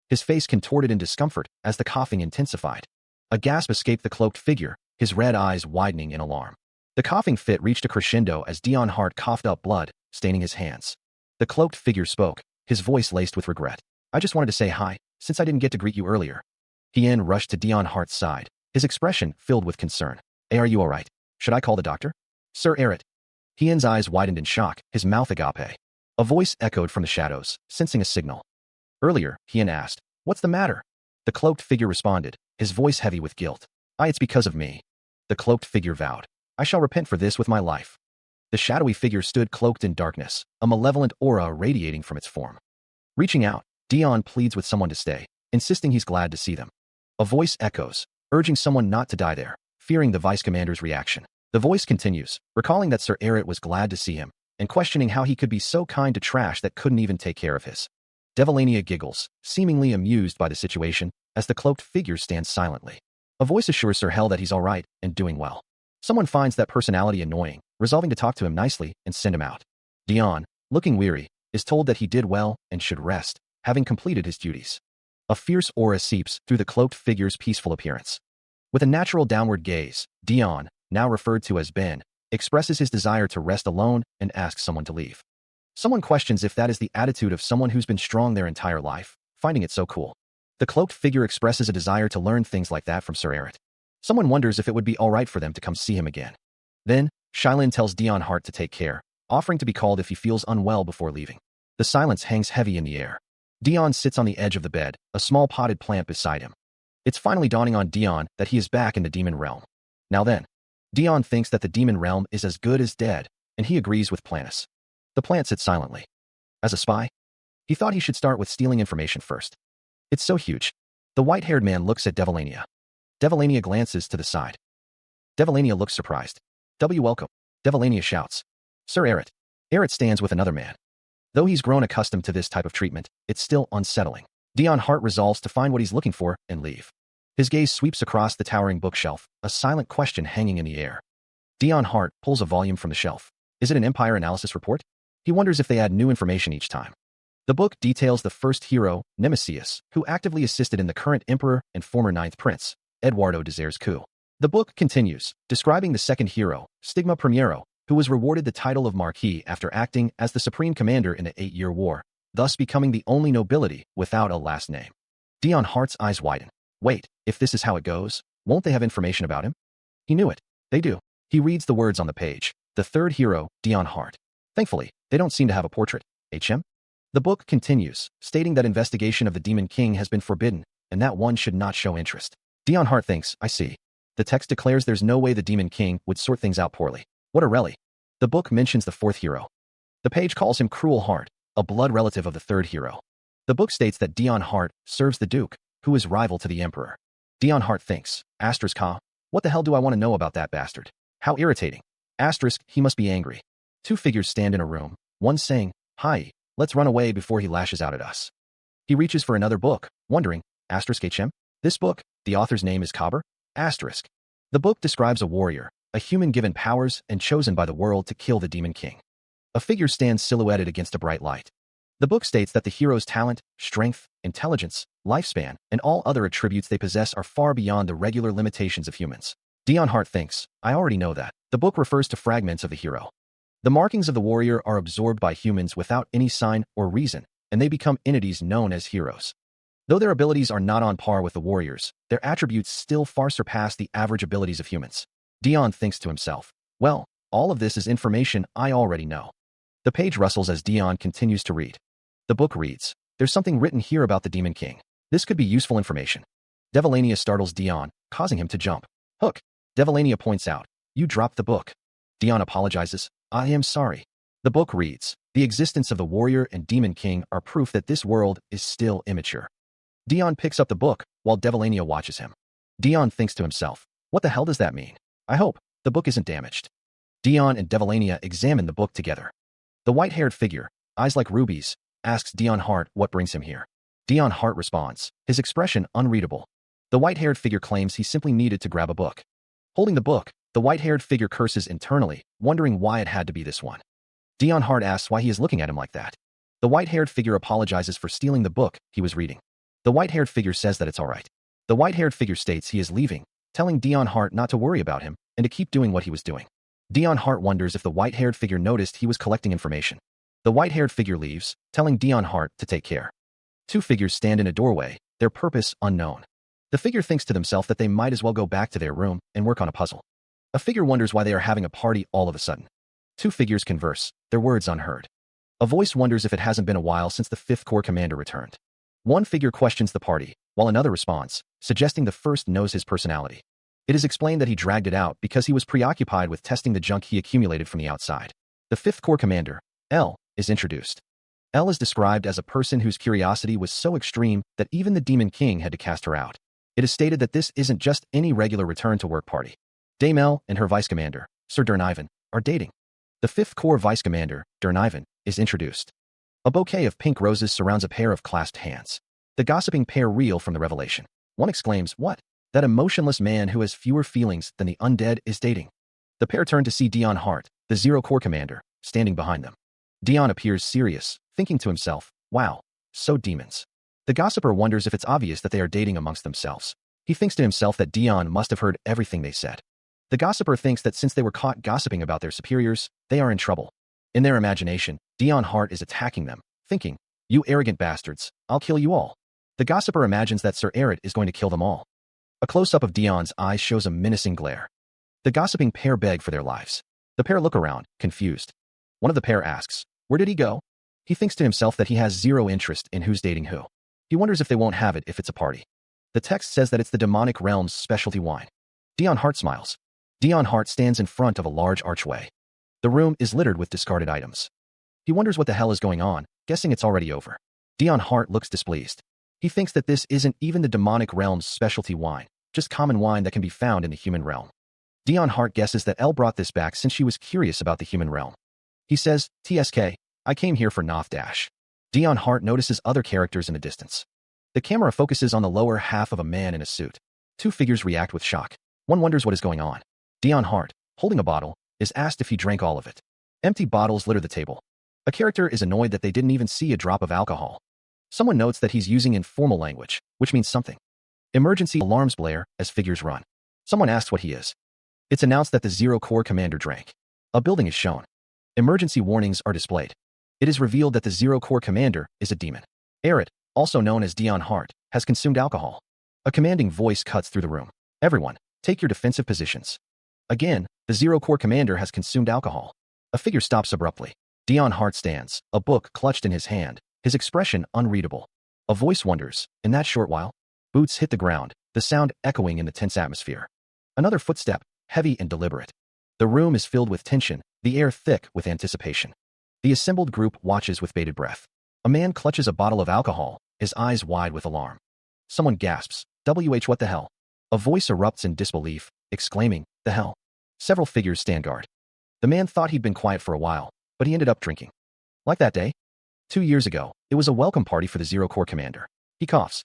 His face contorted in discomfort as the coughing intensified. A gasp escaped the cloaked figure, his red eyes widening in alarm. The coughing fit reached a crescendo as Dion Hart coughed up blood, staining his hands. The cloaked figure spoke, his voice laced with regret. I just wanted to say hi, since I didn't get to greet you earlier. Hien rushed to Dion Hart's side, his expression filled with concern. Hey, are you all right? Should I call the doctor? Sir Eret. Hien's eyes widened in shock, his mouth agape. A voice echoed from the shadows, sensing a signal. Earlier, Hien asked, what's the matter? The cloaked figure responded, his voice heavy with guilt. It's because of me. The cloaked figure vowed. I shall repent for this with my life. The shadowy figure stood cloaked in darkness, a malevolent aura radiating from its form. Reaching out, Dion pleads with someone to stay, insisting he's glad to see them. A voice echoes, urging someone not to die there, fearing the vice commander's reaction. The voice continues, recalling that Sir Eret was glad to see him, and questioning how he could be so kind to trash that couldn't even take care of his. Devalania giggles, seemingly amused by the situation, as the cloaked figure stands silently. A voice assures Sir Hell that he's all right and doing well. Someone finds that personality annoying, resolving to talk to him nicely and send him out. Dion, looking weary, is told that he did well and should rest, having completed his duties. A fierce aura seeps through the cloaked figure's peaceful appearance. With a natural downward gaze, Dion, now referred to as Ben, expresses his desire to rest alone and asks someone to leave. Someone questions if that is the attitude of someone who's been strong their entire life, finding it so cool. The cloaked figure expresses a desire to learn things like that from Sir Eret. Someone wonders if it would be all right for them to come see him again. Then, Shylin tells Dion Hart to take care, offering to be called if he feels unwell before leaving. The silence hangs heavy in the air. Dion sits on the edge of the bed, a small potted plant beside him. It's finally dawning on Dion that he is back in the demon realm. Now then, Dion thinks that the demon realm is as good as dead, and he agrees with Planus. The plant sits silently. As a spy, he thought he should start with stealing information first. It's so huge. The white-haired man looks at Devalania. Devalania glances to the side. Devalania looks surprised. Welcome. Devalania shouts. Sir Eret. Eric stands with another man. Though he's grown accustomed to this type of treatment, it's still unsettling. Dion Hart resolves to find what he's looking for and leave. His gaze sweeps across the towering bookshelf, a silent question hanging in the air. Dion Hart pulls a volume from the shelf. Is it an Empire analysis report? He wonders if they add new information each time. The book details the first hero, Nemesis, who actively assisted in the current emperor and former ninth prince, Eduardo Desires' coup. The book continues, describing the second hero, Stigma Primero, who was rewarded the title of Marquis after acting as the supreme commander in the 8-Year War, thus becoming the only nobility without a last name. Dion Hart's eyes widen. Wait, if this is how it goes, won't they have information about him? He knew it. They do. He reads the words on the page. The third hero, Dion Hart. Thankfully, they don't seem to have a portrait. HM? The book continues, stating that investigation of the Demon King has been forbidden, and that one should not show interest. Dion Hart thinks, I see. The text declares there's no way the Demon King would sort things out poorly. What a rally. The book mentions the fourth hero. The page calls him Cruel Hart, a blood relative of the third hero. The book states that Dion Hart serves the Duke, who is rival to the Emperor. Dion Hart thinks, what the hell do I want to know about that bastard? How irritating. He must be angry. Two figures stand in a room, one saying, hi, let's run away before he lashes out at us. He reaches for another book, wondering, HM? This book, the author's name is Kaber? The book describes a warrior, a human given powers and chosen by the world to kill the Demon King. A figure stands silhouetted against a bright light. The book states that the hero's talent, strength, intelligence, lifespan, and all other attributes they possess are far beyond the regular limitations of humans. Dion Hart thinks, I already know that. The book refers to fragments of the hero. The markings of the warrior are absorbed by humans without any sign or reason, and they become entities known as heroes. Though their abilities are not on par with the warriors, their attributes still far surpass the average abilities of humans. Dion thinks to himself, well, all of this is information I already know. The page rustles as Dion continues to read. The book reads, there's something written here about the Demon King. This could be useful information. Devilania startles Dion, causing him to jump. Hook. Devilania points out, you dropped the book. Dion apologizes, I am sorry. The book reads, the existence of the warrior and Demon King are proof that this world is still immature. Dion picks up the book, while Devilania watches him. Dion thinks to himself, what the hell does that mean? I hope the book isn't damaged. Dion and Devilania examine the book together. The white-haired figure, eyes like rubies, asks Dion Hart what brings him here. Dion Hart responds, his expression unreadable. The white-haired figure claims he simply needed to grab a book. Holding the book, the white-haired figure curses internally, wondering why it had to be this one. Dion Hart asks why he is looking at him like that. The white-haired figure apologizes for stealing the book he was reading. The white-haired figure says that it's all right. The white-haired figure states he is leaving, telling Dion Hart not to worry about him and to keep doing what he was doing. Dion Hart wonders if the white-haired figure noticed he was collecting information. The white-haired figure leaves, telling Dion Hart to take care. Two figures stand in a doorway, their purpose unknown. The figure thinks to themselves that they might as well go back to their room and work on a puzzle. A figure wonders why they are having a party all of a sudden. Two figures converse, their words unheard. A voice wonders if it hasn't been a while since the 5th Corps commander returned. One figure questions the party, while another responds, suggesting the first knows his personality. It is explained that he dragged it out because he was preoccupied with testing the junk he accumulated from the outside. The 5th Corps commander, L, is introduced. L is described as a person whose curiosity was so extreme that even the Demon King had to cast her out. It is stated that this isn't just any regular return-to-work party. Dame L and her vice commander, Sir Dernivan, are dating. The 5th Corps vice commander, Dernivan, is introduced. A bouquet of pink roses surrounds a pair of clasped hands. The gossiping pair reel from the revelation. One exclaims, what? That emotionless man who has fewer feelings than the undead is dating. The pair turn to see Dion Hart, the 0 Corps commander, standing behind them. Dion appears serious, thinking to himself, wow, so demons. The gossiper wonders if it's obvious that they are dating amongst themselves. He thinks to himself that Dion must have heard everything they said. The gossiper thinks that since they were caught gossiping about their superiors, they are in trouble. In their imagination, Dion Hart is attacking them, thinking, you arrogant bastards, I'll kill you all. The gossiper imagines that Sir Eric is going to kill them all. A close-up of Dion's eyes shows a menacing glare. The gossiping pair beg for their lives. The pair look around, confused. One of the pair asks, where did he go? He thinks to himself that he has zero interest in who's dating who. He wonders if they won't have it if it's a party. The text says that it's the demonic realm's specialty wine. Dion Hart smiles. Dion Hart stands in front of a large archway. The room is littered with discarded items. He wonders what the hell is going on, guessing it's already over. Dion Hart looks displeased. He thinks that this isn't even the demonic realm's specialty wine, just common wine that can be found in the human realm. Dion Hart guesses that Elle brought this back since she was curious about the human realm. He says, TSK, I came here for Noth Dash. Dion Hart notices other characters in the distance. The camera focuses on the lower half of a man in a suit. Two figures react with shock. One wonders what is going on. Dion Hart, holding a bottle, is asked if he drank all of it. Empty bottles litter the table. A character is annoyed that they didn't even see a drop of alcohol. Someone notes that he's using informal language, which means something. Emergency alarms blare as figures run. Someone asks what he is. It's announced that the Zero Corps commander drank. A building is shown. Emergency warnings are displayed. It is revealed that the Zero Corps commander is a demon. Arid, also known as Dion Hart, has consumed alcohol. A commanding voice cuts through the room. Everyone, take your defensive positions. Again, the Zero Corps commander has consumed alcohol. A figure stops abruptly. Dion Hart stands, a book clutched in his hand, his expression unreadable. A voice wonders, in that short while? Boots hit the ground, the sound echoing in the tense atmosphere. Another footstep, heavy and deliberate. The room is filled with tension, the air thick with anticipation. The assembled group watches with bated breath. A man clutches a bottle of alcohol, his eyes wide with alarm. Someone gasps, what the hell? A voice erupts in disbelief, exclaiming, the hell? Several figures stand guard. The man thought he'd been quiet for a while, but he ended up drinking. Like that day? 2 years ago, it was a welcome party for the Zero Corps commander. He coughs.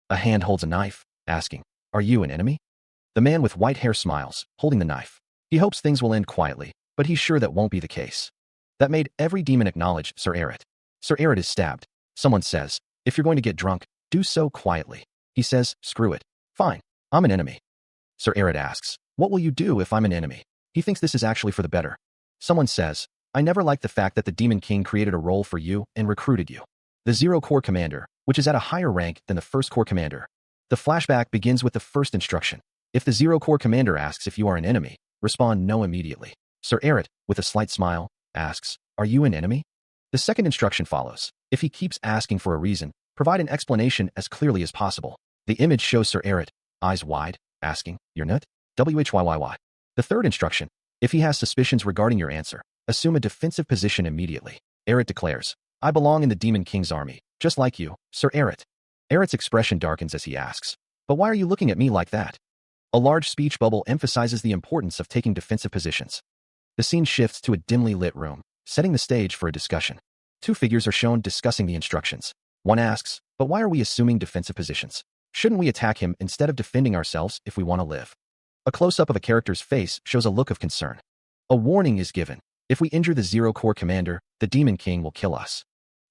A hand holds a knife, asking, are you an enemy? The man with white hair smiles, holding the knife. He hopes things will end quietly, but he's sure that won't be the case. That made every demon acknowledge Sir Arid. Sir Arid is stabbed. Someone says, if you're going to get drunk, do so quietly. He says, screw it. Fine, I'm an enemy. Sir Arid asks, what will you do if I'm an enemy? He thinks this is actually for the better. Someone says, I never liked the fact that the Demon King created a role for you and recruited you. The Zero Corps commander, which is at a higher rank than the First Corps commander. The flashback begins with the first instruction. If the Zero Corps commander asks if you are an enemy, respond no immediately. Sir Arid, with a slight smile, asks, are you an enemy? The second instruction follows. If he keeps asking for a reason, provide an explanation as clearly as possible. The image shows Sir Arid, eyes wide, asking, you're not? Whyyyy. The third instruction. If he has suspicions regarding your answer, assume a defensive position immediately. Arid declares, I belong in the Demon King's army, just like you, Sir Arid. Arid's expression darkens as he asks, but why are you looking at me like that? A large speech bubble emphasizes the importance of taking defensive positions. The scene shifts to a dimly lit room, setting the stage for a discussion. Two figures are shown discussing the instructions. One asks, but why are we assuming defensive positions? Shouldn't we attack him instead of defending ourselves if we want to live? A close-up of a character's face shows a look of concern. A warning is given. If we injure the Zero Corps commander, the Demon King will kill us.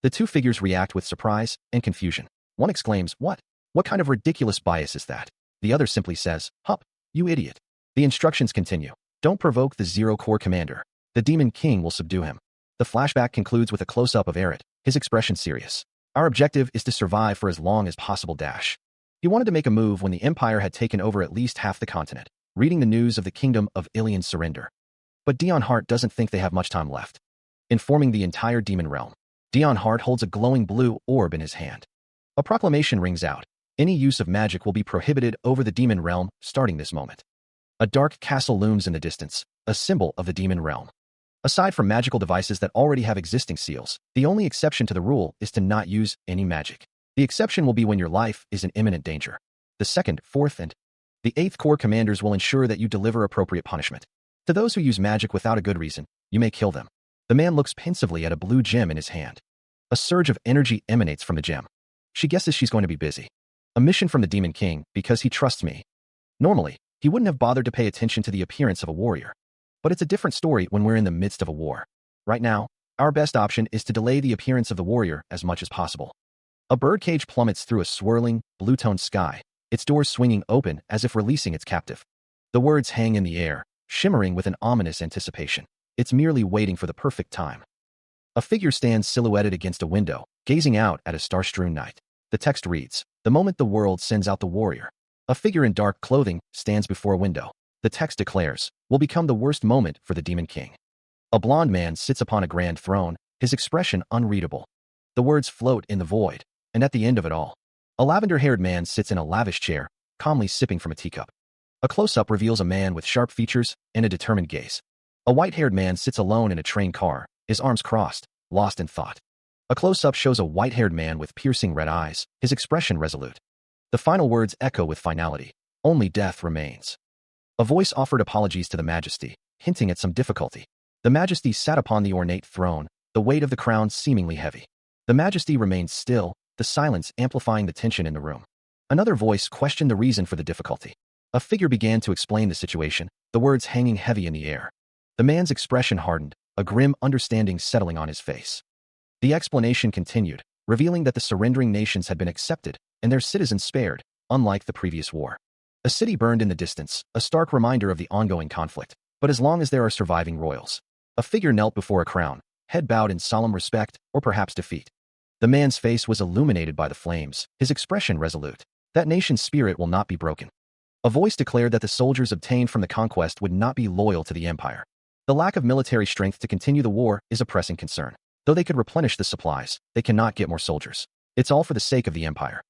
The two figures react with surprise and confusion. One exclaims, what? What kind of ridiculous bias is that? The other simply says, hup, you idiot. The instructions continue. Don't provoke the Zero Corps commander. The Demon King will subdue him. The flashback concludes with a close-up of Arid, his expression serious. Our objective is to survive for as long as possible dash. He wanted to make a move when the Empire had taken over at least half the continent, reading the news of the Kingdom of Ilian's surrender. But Dion Hart doesn't think they have much time left. Informing the entire demon realm, Dion Hart holds a glowing blue orb in his hand. A proclamation rings out. Any use of magic will be prohibited over the demon realm starting this moment. A dark castle looms in the distance, a symbol of the demon realm. Aside from magical devices that already have existing seals, the only exception to the rule is to not use any magic. The exception will be when your life is in imminent danger. The 2nd, 4th, and the 8th Corps commanders will ensure that you deliver appropriate punishment. To those who use magic without a good reason, you may kill them. The man looks pensively at a blue gem in his hand. A surge of energy emanates from the gem. She guesses she's going to be busy. A mission from the Demon King, because he trusts me. Normally, he wouldn't have bothered to pay attention to the appearance of a warrior. But it's a different story when we're in the midst of a war. Right now, our best option is to delay the appearance of the warrior as much as possible. A birdcage plummets through a swirling, blue-toned sky, its doors swinging open as if releasing its captive. The words hang in the air, shimmering with an ominous anticipation. It's merely waiting for the perfect time. A figure stands silhouetted against a window, gazing out at a star-strewn night. The text reads, the moment the world sends out the warrior. A figure in dark clothing stands before a window. The text declares, will become the worst moment for the Demon King. A blond man sits upon a grand throne, his expression unreadable. The words float in the void, and at the end of it all, a lavender-haired man sits in a lavish chair, calmly sipping from a teacup. A close-up reveals a man with sharp features and a determined gaze. A white-haired man sits alone in a train car, his arms crossed, lost in thought. A close-up shows a white-haired man with piercing red eyes, his expression resolute. The final words echo with finality. Only death remains. A voice offered apologies to the Majesty, hinting at some difficulty. The majesty sat upon the ornate throne, the weight of the crown seemingly heavy. The majesty remained still, the silence amplifying the tension in the room. Another voice questioned the reason for the difficulty. A figure began to explain the situation, the words hanging heavy in the air. The man's expression hardened, a grim understanding settling on his face. The explanation continued, revealing that the surrendering nations had been accepted and their citizens spared, unlike the previous war. A city burned in the distance, a stark reminder of the ongoing conflict. But as long as there are surviving royals. A figure knelt before a crown, head bowed in solemn respect, or perhaps defeat. The man's face was illuminated by the flames, his expression resolute. That nation's spirit will not be broken. A voice declared that the soldiers obtained from the conquest would not be loyal to the empire. The lack of military strength to continue the war is a pressing concern. Though they could replenish the supplies, they cannot get more soldiers. It's all for the sake of the empire.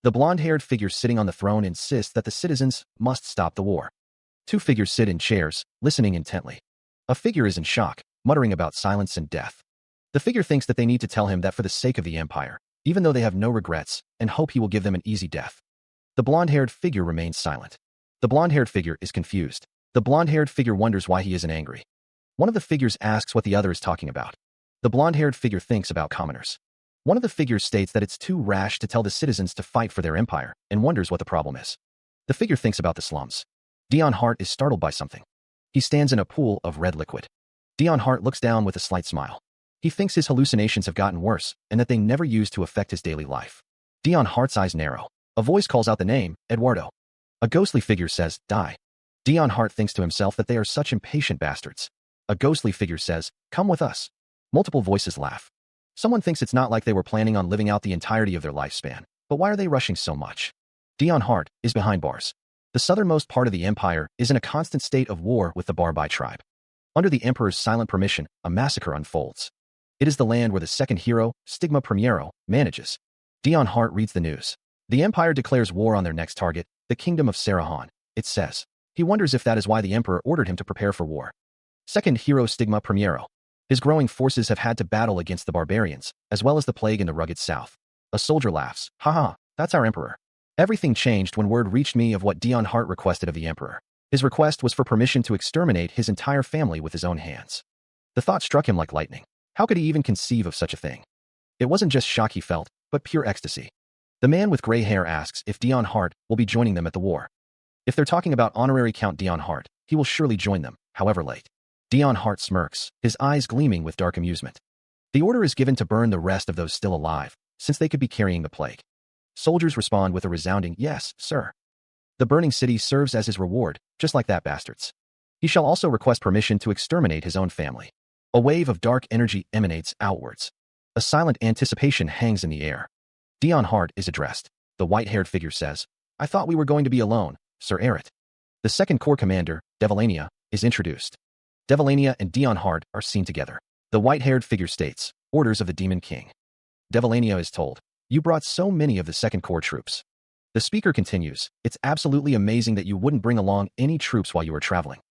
The blonde-haired figure sitting on the throne insists that the citizens must stop the war. Two figures sit in chairs, listening intently. A figure is in shock, muttering about silence and death. The figure thinks that they need to tell him that for the sake of the empire, even though they have no regrets, and hope he will give them an easy death. The blonde-haired figure remains silent. The blonde-haired figure is confused. The blonde-haired figure wonders why he isn't angry. One of the figures asks what the other is talking about. The blonde-haired figure thinks about commoners. One of the figures states that it's too rash to tell the citizens to fight for their empire, and wonders what the problem is. The figure thinks about the slums. Dion Hart is startled by something. He stands in a pool of red liquid. Dion Hart looks down with a slight smile. He thinks his hallucinations have gotten worse, and that they never used to affect his daily life. Dion Hart's eyes narrow. A voice calls out the name, Eduardo. A ghostly figure says, die. Dion Hart thinks to himself that they are such impatient bastards. A ghostly figure says, come with us. Multiple voices laugh. Someone thinks it's not like they were planning on living out the entirety of their lifespan, but why are they rushing so much? Dion Hart is behind bars. The southernmost part of the empire is in a constant state of war with the Barbai tribe. Under the emperor's silent permission, a massacre unfolds. It is the land where the second hero, Stigma Primero, manages. Dion Hart reads the news. The empire declares war on their next target, the kingdom of Sarahan, it says. He wonders if that is why the emperor ordered him to prepare for war. Second hero Stigma Primero. His growing forces have had to battle against the barbarians, as well as the plague in the rugged south. A soldier laughs. Haha, that's our emperor. Everything changed when word reached me of what Dion Hart requested of the emperor. His request was for permission to exterminate his entire family with his own hands. The thought struck him like lightning. How could he even conceive of such a thing? It wasn't just shock he felt, but pure ecstasy. The man with gray hair asks if Dion Hart will be joining them at the war. If they're talking about honorary Count Dion Hart, he will surely join them, however late. Dion Hart smirks, his eyes gleaming with dark amusement. The order is given to burn the rest of those still alive, since they could be carrying the plague. Soldiers respond with a resounding, yes, sir. The burning city serves as his reward, just like that bastards. He shall also request permission to exterminate his own family. A wave of dark energy emanates outwards. A silent anticipation hangs in the air. Dion Hart is addressed. The white-haired figure says, I thought we were going to be alone, Sir Eret. The second corps commander, Devalania, is introduced. Devalania and Dion Hart are seen together. The white-haired figure states, orders of the Demon King. Devalania is told, you brought so many of the second corps troops. The speaker continues, it's absolutely amazing that you wouldn't bring along any troops while you were traveling.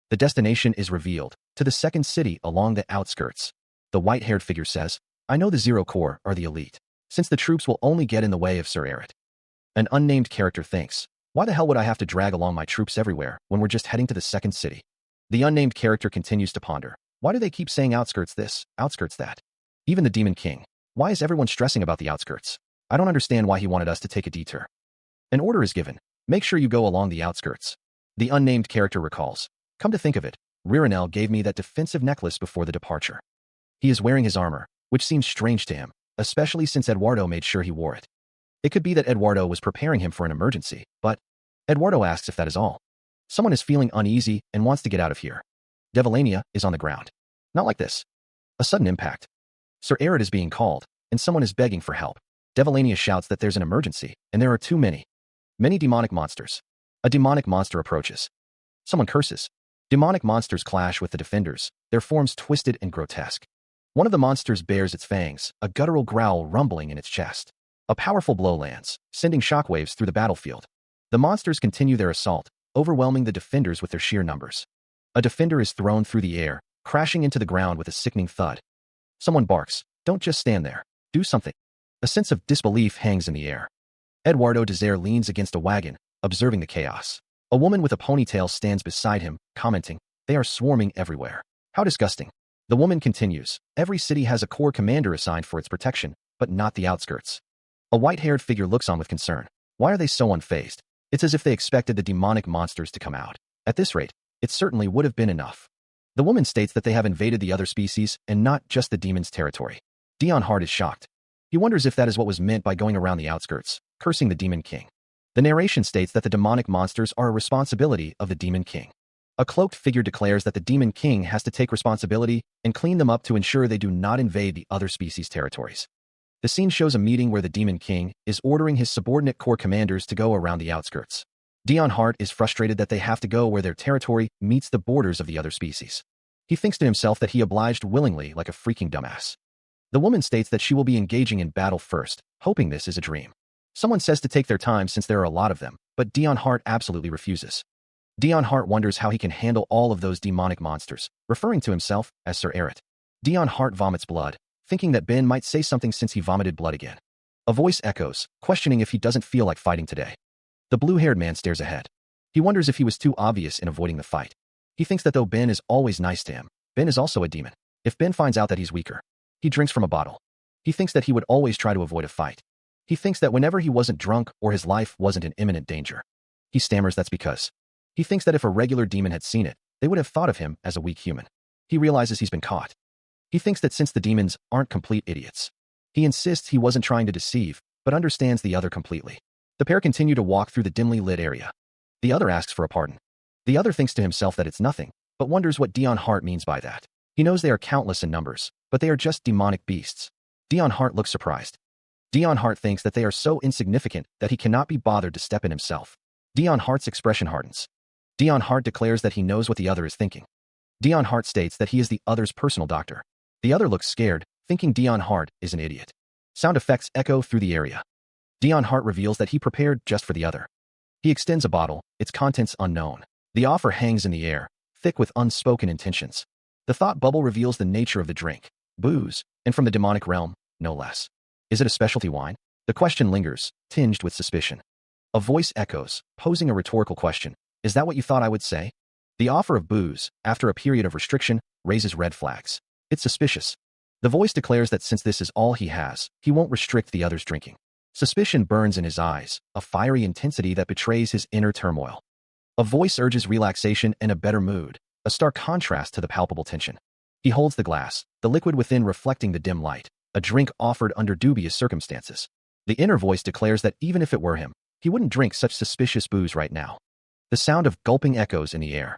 The destination is revealed, to the second city along the outskirts. The white-haired figure says, I know the Zero Corps are the elite, since the troops will only get in the way of Sir Eret. An unnamed character thinks, why the hell would I have to drag along my troops everywhere when we're just heading to the second city? The unnamed character continues to ponder, why do they keep saying outskirts this, outskirts that? Even the Demon King. Why is everyone stressing about the outskirts? I don't understand why he wanted us to take a detour. An order is given. Make sure you go along the outskirts. The unnamed character recalls. Come to think of it, Ririnel gave me that defensive necklace before the departure. He is wearing his armor, which seems strange to him, especially since Eduardo made sure he wore it. It could be that Eduardo was preparing him for an emergency, but Eduardo asks if that is all. Someone is feeling uneasy and wants to get out of here. Devalania is on the ground. Not like this. A sudden impact. Sir Eret is being called, and someone is begging for help. Devalania shouts that there's an emergency, and there are too many. Many demonic monsters. A demonic monster approaches. Someone curses. Demonic monsters clash with the defenders, their forms twisted and grotesque. One of the monsters bares its fangs, a guttural growl rumbling in its chest. A powerful blow lands, sending shockwaves through the battlefield. The monsters continue their assault, overwhelming the defenders with their sheer numbers. A defender is thrown through the air, crashing into the ground with a sickening thud. Someone barks, don't just stand there. Do something. A sense of disbelief hangs in the air. Eduardo Desire leans against a wagon, observing the chaos. A woman with a ponytail stands beside him, commenting, they are swarming everywhere. How disgusting. The woman continues. Every city has a core commander assigned for its protection, but not the outskirts. A white-haired figure looks on with concern. Why are they so unfazed? It's as if they expected the demonic monsters to come out. At this rate, it certainly would have been enough. The woman states that they have invaded the other species and not just the demon's territory. Dion Hart is shocked. He wonders if that is what was meant by going around the outskirts, cursing the Demon King. The narration states that the demonic monsters are a responsibility of the Demon King. A cloaked figure declares that the Demon King has to take responsibility and clean them up to ensure they do not invade the other species' territories. The scene shows a meeting where the Demon King is ordering his subordinate corps commanders to go around the outskirts. Dion Hart is frustrated that they have to go where their territory meets the borders of the other species. He thinks to himself that he obliged willingly like a freaking dumbass. The woman states that she will be engaging in battle first, hoping this is a dream. Someone says to take their time since there are a lot of them, but Dion Hart absolutely refuses. Dion Hart wonders how he can handle all of those demonic monsters, referring to himself as Sir Eret. Dion Hart vomits blood, thinking that Ben might say something since he vomited blood again. A voice echoes, questioning if he doesn't feel like fighting today. The blue-haired man stares ahead. He wonders if he was too obvious in avoiding the fight. He thinks that though Ben is always nice to him, Ben is also a demon. If Ben finds out that he's weaker, he drinks from a bottle. He thinks that he would always try to avoid a fight. He thinks that whenever he wasn't drunk or his life wasn't in imminent danger. He stammers that's because. He thinks that if a regular demon had seen it, they would have thought of him as a weak human. He realizes he's been caught. He thinks that since the demons aren't complete idiots, he insists he wasn't trying to deceive, but understands the other completely. The pair continue to walk through the dimly lit area. The other asks for a pardon. The other thinks to himself that it's nothing, but wonders what Dion Hart means by that. He knows they are countless in numbers, but they are just demonic beasts. Dion Hart looks surprised. Dion Hart thinks that they are so insignificant that he cannot be bothered to step in himself. Dion Hart's expression hardens. Dion Hart declares that he knows what the other is thinking. Dion Hart states that he is the other's personal doctor. The other looks scared, thinking Dion Hart is an idiot. Sound effects echo through the area. Dion Hart reveals that he prepared just for the other. He extends a bottle, its contents unknown. The offer hangs in the air, thick with unspoken intentions. The thought bubble reveals the nature of the drink. Booze, and from the demonic realm, no less. Is it a specialty wine? The question lingers, tinged with suspicion. A voice echoes, posing a rhetorical question. Is that what you thought I would say? The offer of booze, after a period of restriction, raises red flags. It's suspicious. The voice declares that since this is all he has, he won't restrict the other's drinking. Suspicion burns in his eyes, a fiery intensity that betrays his inner turmoil. A voice urges relaxation and a better mood, a stark contrast to the palpable tension. He holds the glass, the liquid within reflecting the dim light, a drink offered under dubious circumstances. The inner voice declares that even if it were him, he wouldn't drink such suspicious booze right now. The sound of gulping echoes in the air.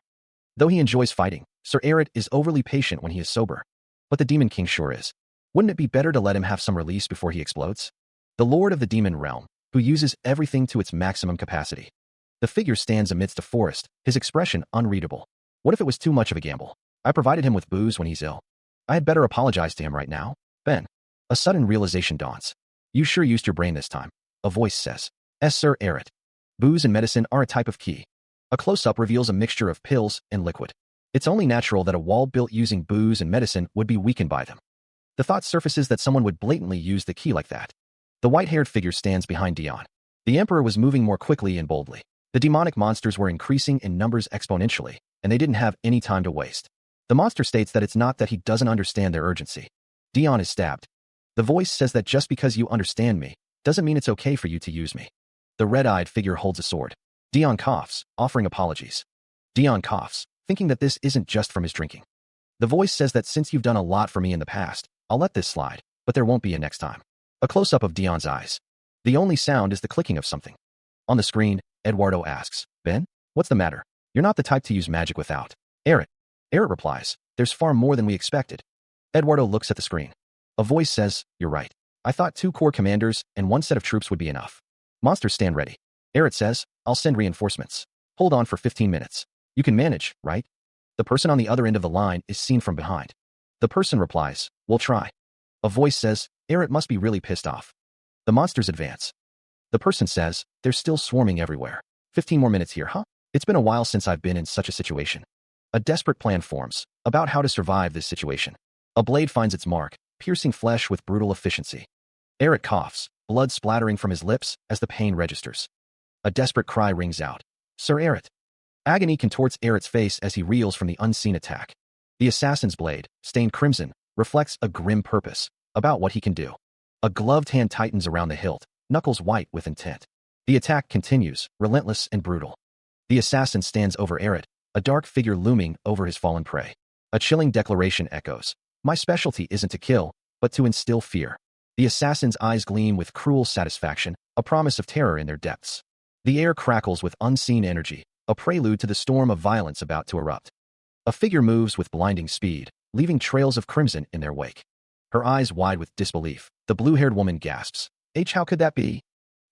Though he enjoys fighting, Sir Eret is overly patient when he is sober. But the Demon King sure is. Wouldn't it be better to let him have some release before he explodes? The Lord of the Demon Realm, who uses everything to its maximum capacity. The figure stands amidst a forest, his expression unreadable. What if it was too much of a gamble? I provided him with booze when he's ill. I had better apologize to him right now. Ben. A sudden realization dawns. You sure used your brain this time. A voice says. Sir Eret. Booze and medicine are a type of key. A close-up reveals a mixture of pills and liquid. It's only natural that a wall built using booze and medicine would be weakened by them. The thought surfaces that someone would blatantly use the key like that. The white-haired figure stands behind Dion. The Emperor was moving more quickly and boldly. The demonic monsters were increasing in numbers exponentially, and they didn't have any time to waste. The monster states that it's not that he doesn't understand their urgency. Dion is stabbed. The voice says that just because you understand me, doesn't mean it's okay for you to use me. The red-eyed figure holds a sword. Dion coughs, offering apologies. Dion coughs, thinking that this isn't just from his drinking. The voice says that since you've done a lot for me in the past, I'll let this slide, but there won't be a next time. A close-up of Dion's eyes. The only sound is the clicking of something. On the screen, Eduardo asks, Ben, what's the matter? You're not the type to use magic without. Eret. Eret replies, there's far more than we expected. Eduardo looks at the screen. A voice says, you're right. I thought 2 corps commanders and 1 set of troops would be enough. Monsters stand ready. Eret says, I'll send reinforcements. Hold on for 15 minutes. You can manage, right? The person on the other end of the line is seen from behind. The person replies, we'll try. A voice says, Eret must be really pissed off. The monsters advance. The person says, they're still swarming everywhere. 15 more minutes here, huh? It's been a while since I've been in such a situation. A desperate plan forms, about how to survive this situation. A blade finds its mark, piercing flesh with brutal efficiency. Eret coughs, blood splattering from his lips as the pain registers. A desperate cry rings out. Sir Eret. Agony contorts Eret's face as he reels from the unseen attack. The assassin's blade, stained crimson, reflects a grim purpose about what he can do. A gloved hand tightens around the hilt, knuckles white with intent. The attack continues, relentless and brutal. The assassin stands over Eret, a dark figure looming over his fallen prey. A chilling declaration echoes. My specialty isn't to kill, but to instill fear. The assassin's eyes gleam with cruel satisfaction, a promise of terror in their depths. The air crackles with unseen energy, a prelude to the storm of violence about to erupt. A figure moves with blinding speed, leaving trails of crimson in their wake. Her eyes wide with disbelief, the blue-haired woman gasps. How could that be?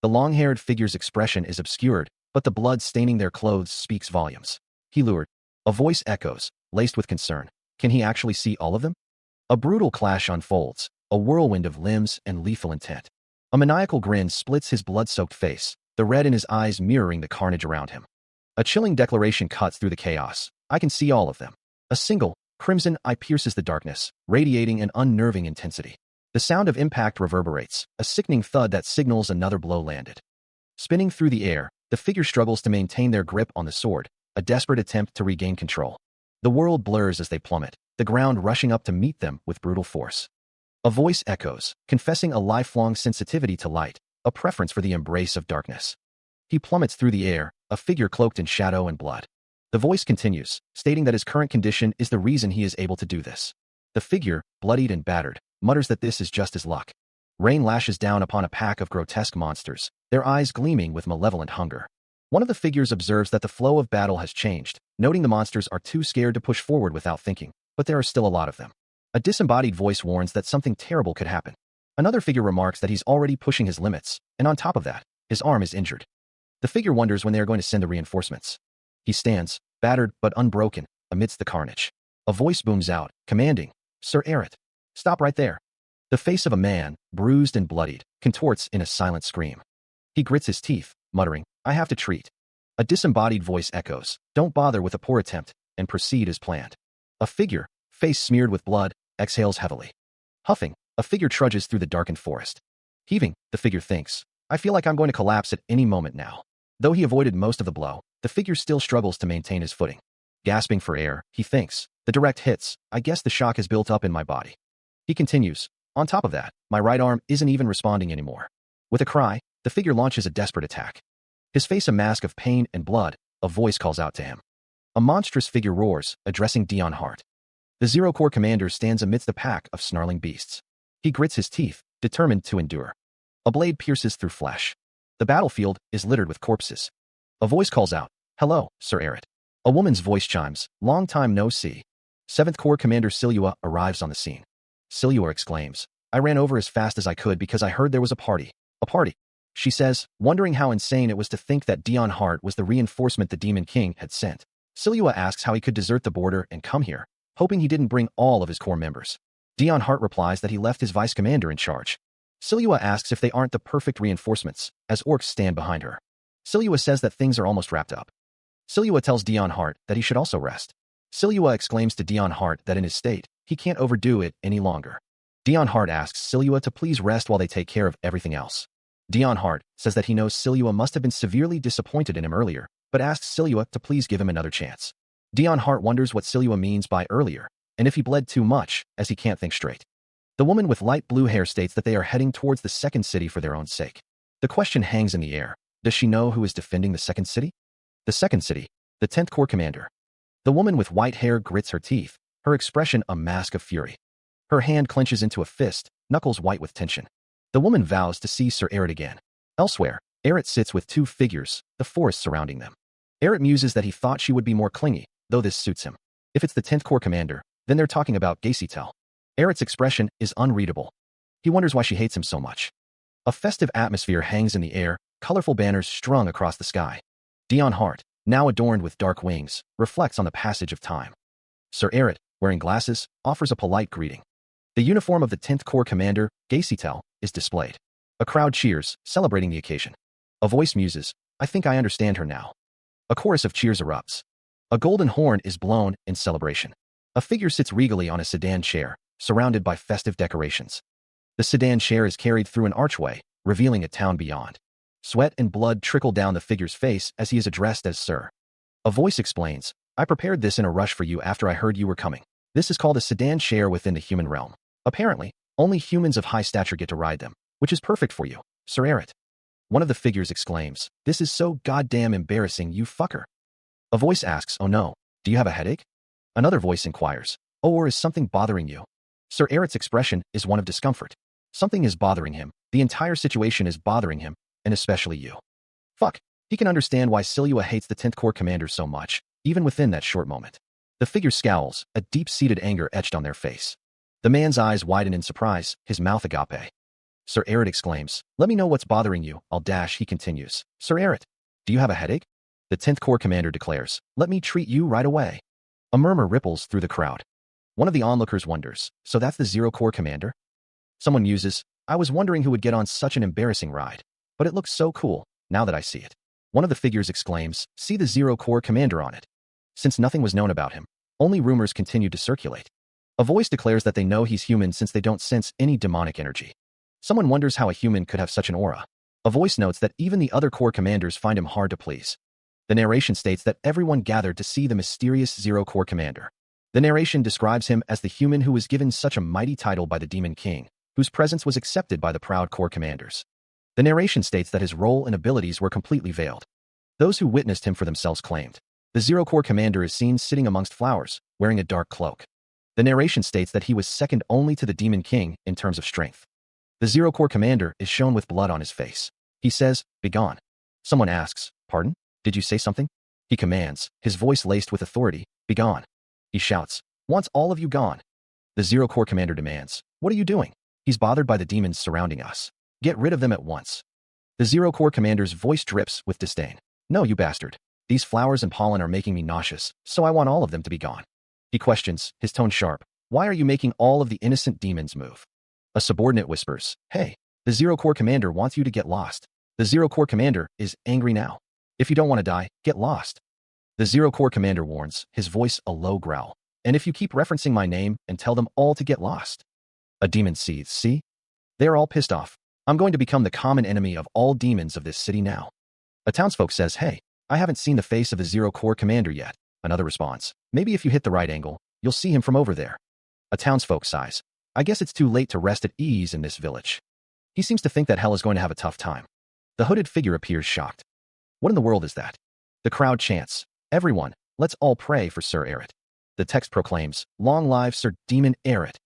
The long-haired figure's expression is obscured, but the blood staining their clothes speaks volumes. He lured. A voice echoes, laced with concern. Can he actually see all of them? A brutal clash unfolds, a whirlwind of limbs and lethal intent. A maniacal grin splits his blood-soaked face, the red in his eyes mirroring the carnage around him. A chilling declaration cuts through the chaos. I can see all of them. A single, crimson eye pierces the darkness, radiating an unnerving intensity. The sound of impact reverberates, a sickening thud that signals another blow landed. Spinning through the air, the figure struggles to maintain their grip on the sword, a desperate attempt to regain control. The world blurs as they plummet, the ground rushing up to meet them with brutal force. A voice echoes, confessing a lifelong sensitivity to light, a preference for the embrace of darkness. He plummets through the air, a figure cloaked in shadow and blood. The voice continues, stating that his current condition is the reason he is able to do this. The figure, bloodied and battered, mutters that this is just his luck. Rain lashes down upon a pack of grotesque monsters, their eyes gleaming with malevolent hunger. One of the figures observes that the flow of battle has changed, noting the monsters are too scared to push forward without thinking, but there are still a lot of them. A disembodied voice warns that something terrible could happen. Another figure remarks that he's already pushing his limits, and on top of that, his arm is injured. The figure wonders when they are going to send the reinforcements. He stands, battered but unbroken, amidst the carnage. A voice booms out, commanding, Sir Eret, stop right there. The face of a man, bruised and bloodied, contorts in a silent scream. He grits his teeth, muttering, I have to treat. A disembodied voice echoes, don't bother with a poor attempt, and proceed as planned. A figure, face smeared with blood, exhales heavily. Huffing, a figure trudges through the darkened forest. Heaving, the figure thinks, I feel like I'm going to collapse at any moment now. Though he avoided most of the blow, the figure still struggles to maintain his footing. Gasping for air, he thinks, the direct hits, I guess the shock has built up in my body. He continues, on top of that, my right arm isn't even responding anymore. With a cry, the figure launches a desperate attack. His face a mask of pain and blood, a voice calls out to him. A monstrous figure roars, addressing Dion Hart. The Zero Corps commander stands amidst a pack of snarling beasts. He grits his teeth, determined to endure. A blade pierces through flesh. The battlefield is littered with corpses. A voice calls out, hello, Sir Eret. A woman's voice chimes, long time no see. 7th Corps Commander Silua arrives on the scene. Silua exclaims, I ran over as fast as I could because I heard there was a party. A party, she says, wondering how insane it was to think that Dion Hart was the reinforcement the Demon King had sent. Silua asks how he could desert the border and come here, hoping he didn't bring all of his corps members. Dion Hart replies that he left his vice commander in charge. Silua asks if they aren't the perfect reinforcements, as orcs stand behind her. Silua says that things are almost wrapped up. Silua tells Dion Hart that he should also rest. Silua exclaims to Dion Hart that in his state, he can't overdo it any longer. Dion Hart asks Silua to please rest while they take care of everything else. Dion Hart says that he knows Silua must have been severely disappointed in him earlier, but asks Silua to please give him another chance. Dion Hart wonders what Silua means by earlier, and if he bled too much, as he can't think straight. The woman with light blue hair states that they are heading towards the second city for their own sake. The question hangs in the air. Does she know who is defending the second city? The second city, the 10th Corps commander. The woman with white hair grits her teeth, her expression a mask of fury. Her hand clenches into a fist, knuckles white with tension. The woman vows to see Sir Eret again. Elsewhere, Eret sits with 2 figures, the forest surrounding them. Eret muses that he thought she would be more clingy, though this suits him. If it's the 10th Corps commander, then they're talking about Gacytel. Eret's expression is unreadable. He wonders why she hates him so much. A festive atmosphere hangs in the air, colorful banners strung across the sky. Dion Hart, now adorned with dark wings, reflects on the passage of time. Sir Eret, wearing glasses, offers a polite greeting. The uniform of the 10th Corps commander, Gacytel, is displayed. A crowd cheers, celebrating the occasion. A voice muses, I think I understand her now. A chorus of cheers erupts. A golden horn is blown in celebration. A figure sits regally on a sedan chair, surrounded by festive decorations. The sedan chair is carried through an archway, revealing a town beyond. Sweat and blood trickle down the figure's face as he is addressed as Sir. A voice explains, I prepared this in a rush for you after I heard you were coming. This is called a sedan share within the human realm. Apparently, only humans of high stature get to ride them, which is perfect for you, Sir Eret. One of the figures exclaims, "This is so goddamn embarrassing, you fucker." A voice asks, "Oh no, do you have a headache?" Another voice inquires, "Oh, or is something bothering you?" Sir Eret's expression is one of discomfort. Something is bothering him, the entire situation is bothering him, and especially you. Fuck, he can understand why Silua hates the 10th Corps commander so much, even within that short moment. The figure scowls, a deep-seated anger etched on their face. The man's eyes widen in surprise, his mouth agape. Sir Eret exclaims, "Let me know what's bothering you, I'll dash," he continues. "Sir Eret, do you have a headache?" The 10th Corps commander declares, "Let me treat you right away." A murmur ripples through the crowd. One of the onlookers wonders, "So that's the 0 Corps commander?" Someone muses, "I was wondering who would get on such an embarrassing ride. But it looks so cool, now that I see it." One of the figures exclaims, "See the 0 Corps commander on it." Since nothing was known about him, only rumors continued to circulate. A voice declares that they know he's human since they don't sense any demonic energy. Someone wonders how a human could have such an aura. A voice notes that even the other Corps commanders find him hard to please. The narration states that everyone gathered to see the mysterious 0 Corps commander. The narration describes him as the human who was given such a mighty title by the Demon King, whose presence was accepted by the proud Corps commanders. The narration states that his role and abilities were completely veiled. Those who witnessed him for themselves claimed. The 0 Corps commander is seen sitting amongst flowers, wearing a dark cloak. The narration states that he was second only to the Demon King in terms of strength. The 0 Corps commander is shown with blood on his face. He says, "Begone." Someone asks, "Pardon? Did you say something?" He commands, his voice laced with authority, "Begone." He shouts, "Wants all of you gone." The 0 Corps commander demands, "What are you doing? He's bothered by the demons surrounding us. Get rid of them at once." The 0 Corps commander's voice drips with disdain. "No, you bastard. These flowers and pollen are making me nauseous, so I want all of them to be gone." He questions, his tone sharp, "Why are you making all of the innocent demons move?" A subordinate whispers, "Hey, the 0 Corps commander wants you to get lost. The 0 Corps commander is angry now. If you don't want to die, get lost." The 0 Corps commander warns, his voice a low growl, "And if you keep referencing my name and tell them all to get lost." A demon seethes, "See? They are all pissed off. I'm going to become the common enemy of all demons of this city now." A townsfolk says, "Hey, I haven't seen the face of the 0 Corps commander yet." Another responds, "Maybe if you hit the right angle, you'll see him from over there." A townsfolk sighs, "I guess it's too late to rest at ease in this village." He seems to think that hell is going to have a tough time. The hooded figure appears shocked. "What in the world is that?" The crowd chants, "Everyone, let's all pray for Sir Eret." The text proclaims, "Long live Sir Demon Eret."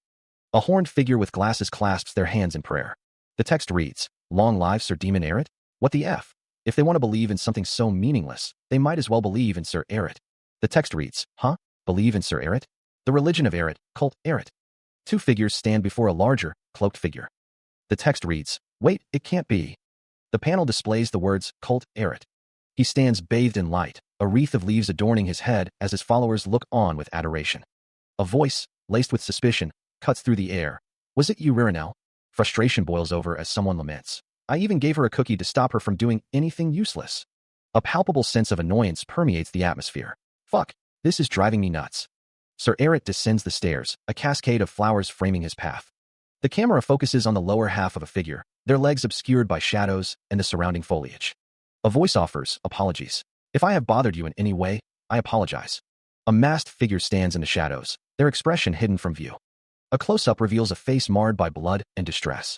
A horned figure with glasses clasps their hands in prayer. The text reads, "Long live Sir Demon Eret? What the F? If they want to believe in something so meaningless, they might as well believe in Sir Eret." The text reads, "Huh? Believe in Sir Eret? The religion of Eret, cult Eret." Two figures stand before a larger, cloaked figure. The text reads, "Wait, it can't be." The panel displays the words, "Cult Eret." He stands bathed in light, a wreath of leaves adorning his head as his followers look on with adoration. A voice, laced with suspicion, cuts through the air. "Was it you, Ririnel?" Frustration boils over as someone laments. "I even gave her a cookie to stop her from doing anything useless." A palpable sense of annoyance permeates the atmosphere. "Fuck, this is driving me nuts." Sir Eret descends the stairs, a cascade of flowers framing his path. The camera focuses on the lower half of a figure, their legs obscured by shadows and the surrounding foliage. A voice offers, "Apologies. If I have bothered you in any way, I apologize." A masked figure stands in the shadows, their expression hidden from view. A close-up reveals a face marred by blood and distress.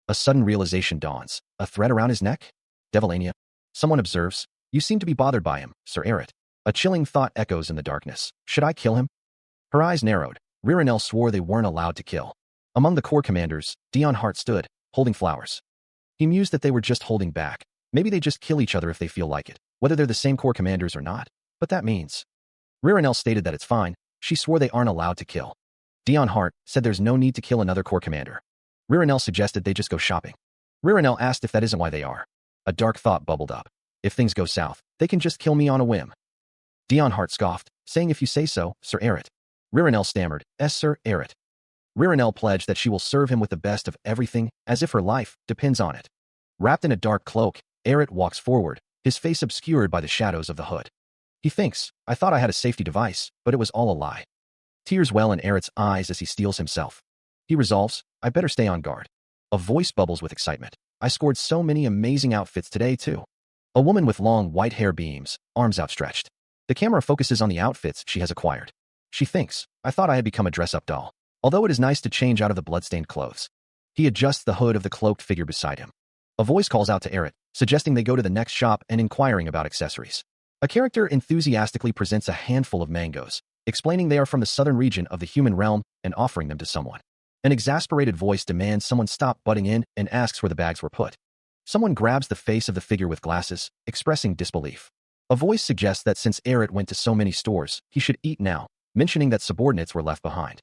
A sudden realization dawns. A thread around his neck? Devilania. Someone observes, "You seem to be bothered by him, Sir Eret." A chilling thought echoes in the darkness. Should I kill him? Her eyes narrowed. Ririnel swore they weren't allowed to kill. Among the Corps commanders, Dion Hart stood, holding flowers. He mused that they were just holding back. Maybe they just kill each other if they feel like it, whether they're the same Corps commanders or not. But that means. Ririnel stated that it's fine. She swore they aren't allowed to kill. Dion Hart said there's no need to kill another Corps commander. Ririnel suggested they just go shopping. Ririnel asked if that isn't why they are. A dark thought bubbled up. If things go south, they can just kill me on a whim. Dion Hart scoffed, saying, "If you say so, Sir Eret." Ririnel stammered, "Es Sir Eret." Ririnel pledged that she will serve him with the best of everything, as if her life depends on it. Wrapped in a dark cloak, Eret walks forward, his face obscured by the shadows of the hood. He thinks, "I thought I had a safety device, but it was all a lie." Tears well in Eret's eyes as he steels himself. He resolves, "I better stay on guard." A voice bubbles with excitement. "I scored so many amazing outfits today, too." A woman with long white hair beams, arms outstretched. The camera focuses on the outfits she has acquired. She thinks, I thought I had become a dress-up doll. Although it is nice to change out of the blood-stained clothes. He adjusts the hood of the cloaked figure beside him. A voice calls out to Eret, suggesting they go to the next shop and inquiring about accessories. A character enthusiastically presents a handful of mangoes, explaining they are from the southern region of the human realm and offering them to someone. An exasperated voice demands someone stop butting in and asks where the bags were put. Someone grabs the face of the figure with glasses, expressing disbelief. A voice suggests that since Eret went to so many stores, he should eat now, mentioning that subordinates were left behind.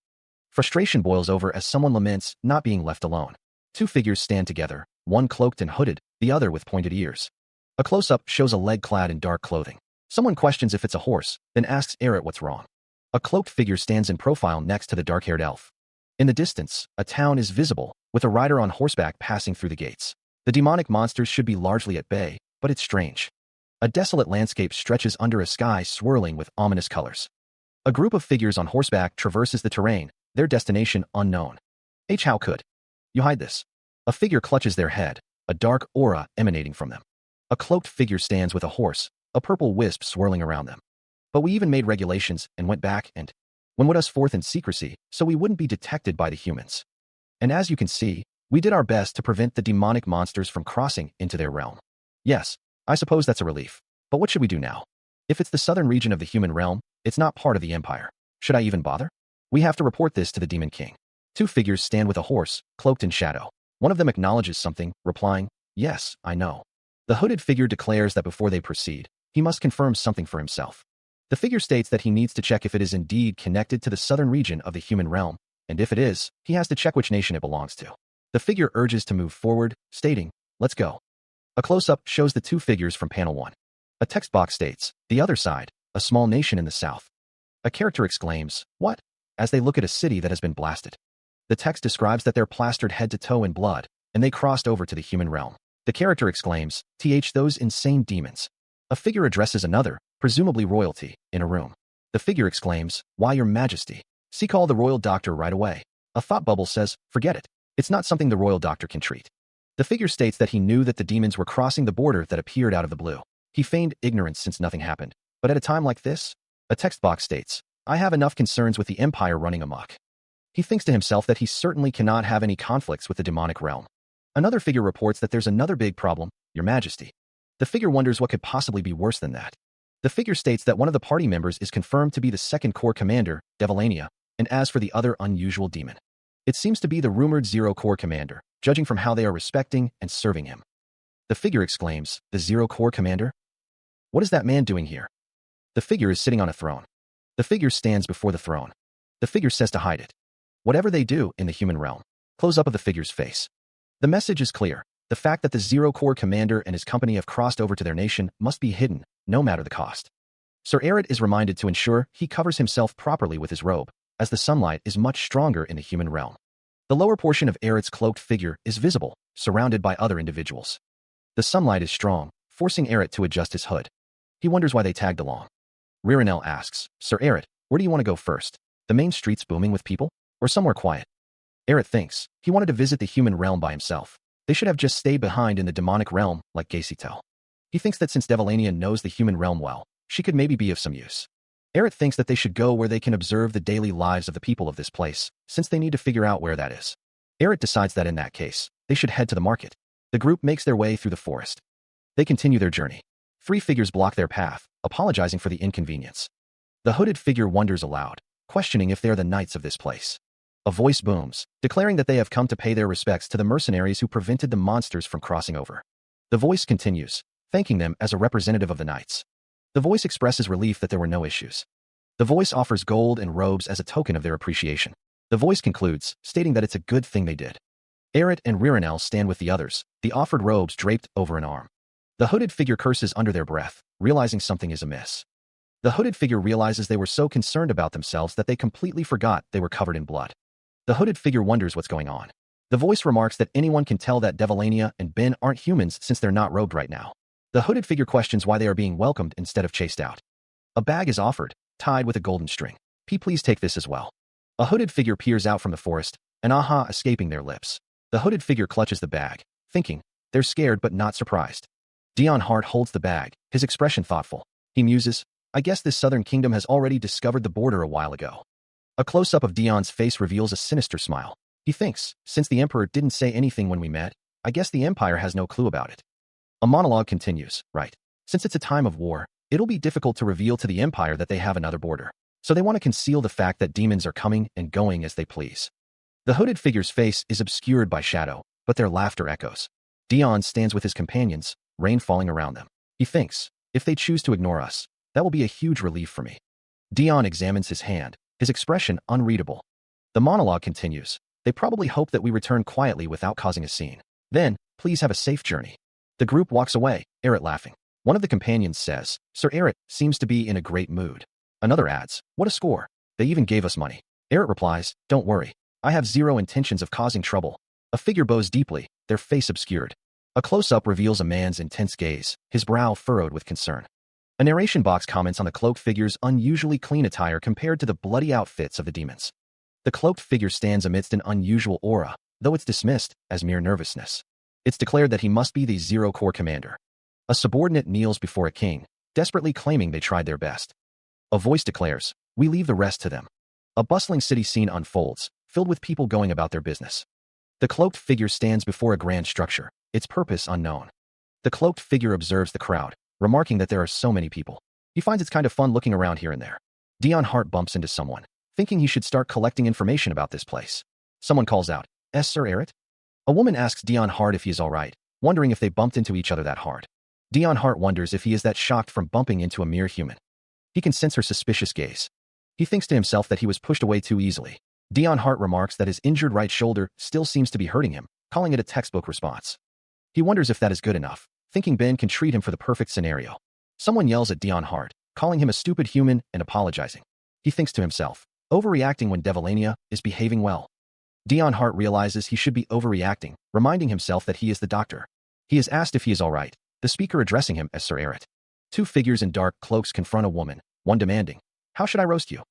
Frustration boils over as someone laments not being left alone. Two figures stand together, one cloaked and hooded, the other with pointed ears. A close-up shows a leg clad in dark clothing. Someone questions if it's a horse, then asks Eret what's wrong. A cloaked figure stands in profile next to the dark-haired elf. In the distance, a town is visible, with a rider on horseback passing through the gates. The demonic monsters should be largely at bay, but it's strange. A desolate landscape stretches under a sky swirling with ominous colors. A group of figures on horseback traverses the terrain, their destination unknown. How could you hide this? A figure clutches their head, a dark aura emanating from them. A cloaked figure stands with a horse, a purple wisp swirling around them. But we even made regulations and went back and went us forth in secrecy so we wouldn't be detected by the humans. And as you can see, we did our best to prevent the demonic monsters from crossing into their realm. Yes, I suppose that's a relief. But what should we do now? If it's the southern region of the human realm, it's not part of the empire. Should I even bother? We have to report this to the Demon King. Two figures stand with a horse, cloaked in shadow. One of them acknowledges something, replying, yes, I know. The hooded figure declares that before they proceed, he must confirm something for himself. The figure states that he needs to check if it is indeed connected to the southern region of the human realm, and if it is, he has to check which nation it belongs to. The figure urges to move forward, stating, let's go. A close-up shows the two figures from panel 1. A text box states, the other side, a small nation in the south. A character exclaims, what? As they look at a city that has been blasted. The text describes that they're plastered head to toe in blood, and they crossed over to the human realm. The character exclaims, those insane demons. A figure addresses another, presumably royalty, in a room. The figure exclaims, why your majesty? Call the royal doctor right away. A thought bubble says, forget it. It's not something the royal doctor can treat. The figure states that he knew that the demons were crossing the border that appeared out of the blue. He feigned ignorance since nothing happened. But at a time like this, a text box states, I have enough concerns with the empire running amok. He thinks to himself that he certainly cannot have any conflicts with the demonic realm. Another figure reports that there's another big problem, your majesty. The figure wonders what could possibly be worse than that. The figure states that one of the party members is confirmed to be the second corps commander, Devilania, and as for the other unusual demon, it seems to be the rumored Zero Corps commander, judging from how they are respecting and serving him. The figure exclaims, the Zero Corps commander? What is that man doing here? The figure is sitting on a throne. The figure stands before the throne. The figure says to hide it. Whatever they do in the human realm, close up of the figure's face. The message is clear. The fact that the Zero Corps commander and his company have crossed over to their nation must be hidden, no matter the cost. Sir Eret is reminded to ensure he covers himself properly with his robe, as the sunlight is much stronger in the human realm. The lower portion of Eret's cloaked figure is visible, surrounded by other individuals. The sunlight is strong, forcing Eret to adjust his hood. He wonders why they tagged along. Ririnel asks, Sir Eret, where do you want to go first? The main streets booming with people? Or somewhere quiet? Eret thinks he wanted to visit the human realm by himself. They should have just stayed behind in the demonic realm, like Gacytel. He thinks that since Devilania knows the human realm well, she could maybe be of some use. Eret thinks that they should go where they can observe the daily lives of the people of this place, since they need to figure out where that is. Eret decides that in that case, they should head to the market. The group makes their way through the forest. They continue their journey. Three figures block their path, apologizing for the inconvenience. The hooded figure wonders aloud, questioning if they're the knights of this place. A voice booms, declaring that they have come to pay their respects to the mercenaries who prevented the monsters from crossing over. The voice continues, thanking them as a representative of the knights. The voice expresses relief that there were no issues. The voice offers gold and robes as a token of their appreciation. The voice concludes, stating that it's a good thing they did. Eret and Ririnel stand with the others, the offered robes draped over an arm. The hooded figure curses under their breath, realizing something is amiss. The hooded figure realizes they were so concerned about themselves that they completely forgot they were covered in blood. The hooded figure wonders what's going on. The voice remarks that anyone can tell that Devilania and Ben aren't humans since they're not robed right now. The hooded figure questions why they are being welcomed instead of chased out. A bag is offered, tied with a golden string. Please take this as well. A hooded figure peers out from the forest, an aha escaping their lips. The hooded figure clutches the bag, thinking, they're scared but not surprised. Dion Hart holds the bag, his expression thoughtful. He muses, I guess this southern kingdom has already discovered the border a while ago. A close-up of Dion's face reveals a sinister smile. He thinks, since the Emperor didn't say anything when we met, I guess the Empire has no clue about it. A monologue continues, right? Since it's a time of war, it'll be difficult to reveal to the Empire that they have another border. So they want to conceal the fact that demons are coming and going as they please. The hooded figure's face is obscured by shadow, but their laughter echoes. Dion stands with his companions, rain falling around them. He thinks, if they choose to ignore us, that will be a huge relief for me. Dion examines his hand, his expression unreadable. The monologue continues. They probably hope that we return quietly without causing a scene. Then, please have a safe journey. The group walks away, Eret laughing. One of the companions says, Sir Eret seems to be in a great mood. Another adds, what a score. They even gave us money. Eret replies, don't worry. I have zero intentions of causing trouble. A figure bows deeply, their face obscured. A close-up reveals a man's intense gaze, his brow furrowed with concern. A narration box comments on the cloaked figure's unusually clean attire compared to the bloody outfits of the demons. The cloaked figure stands amidst an unusual aura, though it's dismissed as mere nervousness. It's declared that he must be the Zero-Corps commander. A subordinate kneels before a king, desperately claiming they tried their best. A voice declares, we leave the rest to them. A bustling city scene unfolds, filled with people going about their business. The cloaked figure stands before a grand structure, its purpose unknown. The cloaked figure observes the crowd, remarking that there are so many people. He finds it's kind of fun looking around here and there. Dion Hart bumps into someone, thinking he should start collecting information about this place. Someone calls out, Sir Eret? A woman asks Dion Hart if he is all right, wondering if they bumped into each other that hard. Dion Hart wonders if he is that shocked from bumping into a mere human. He can sense her suspicious gaze. He thinks to himself that he was pushed away too easily. Dion Hart remarks that his injured right shoulder still seems to be hurting him, calling it a textbook response. He wonders if that is good enough, thinking Ben can treat him for the perfect scenario. Someone yells at Dion Hart, calling him a stupid human and apologizing. He thinks to himself, overreacting when Devilania is behaving well. Dion Hart realizes he should be overreacting, reminding himself that he is the doctor. He is asked if he is all right, the speaker addressing him as Sir Eret. Two figures in dark cloaks confront a woman, one demanding, how should I roast you?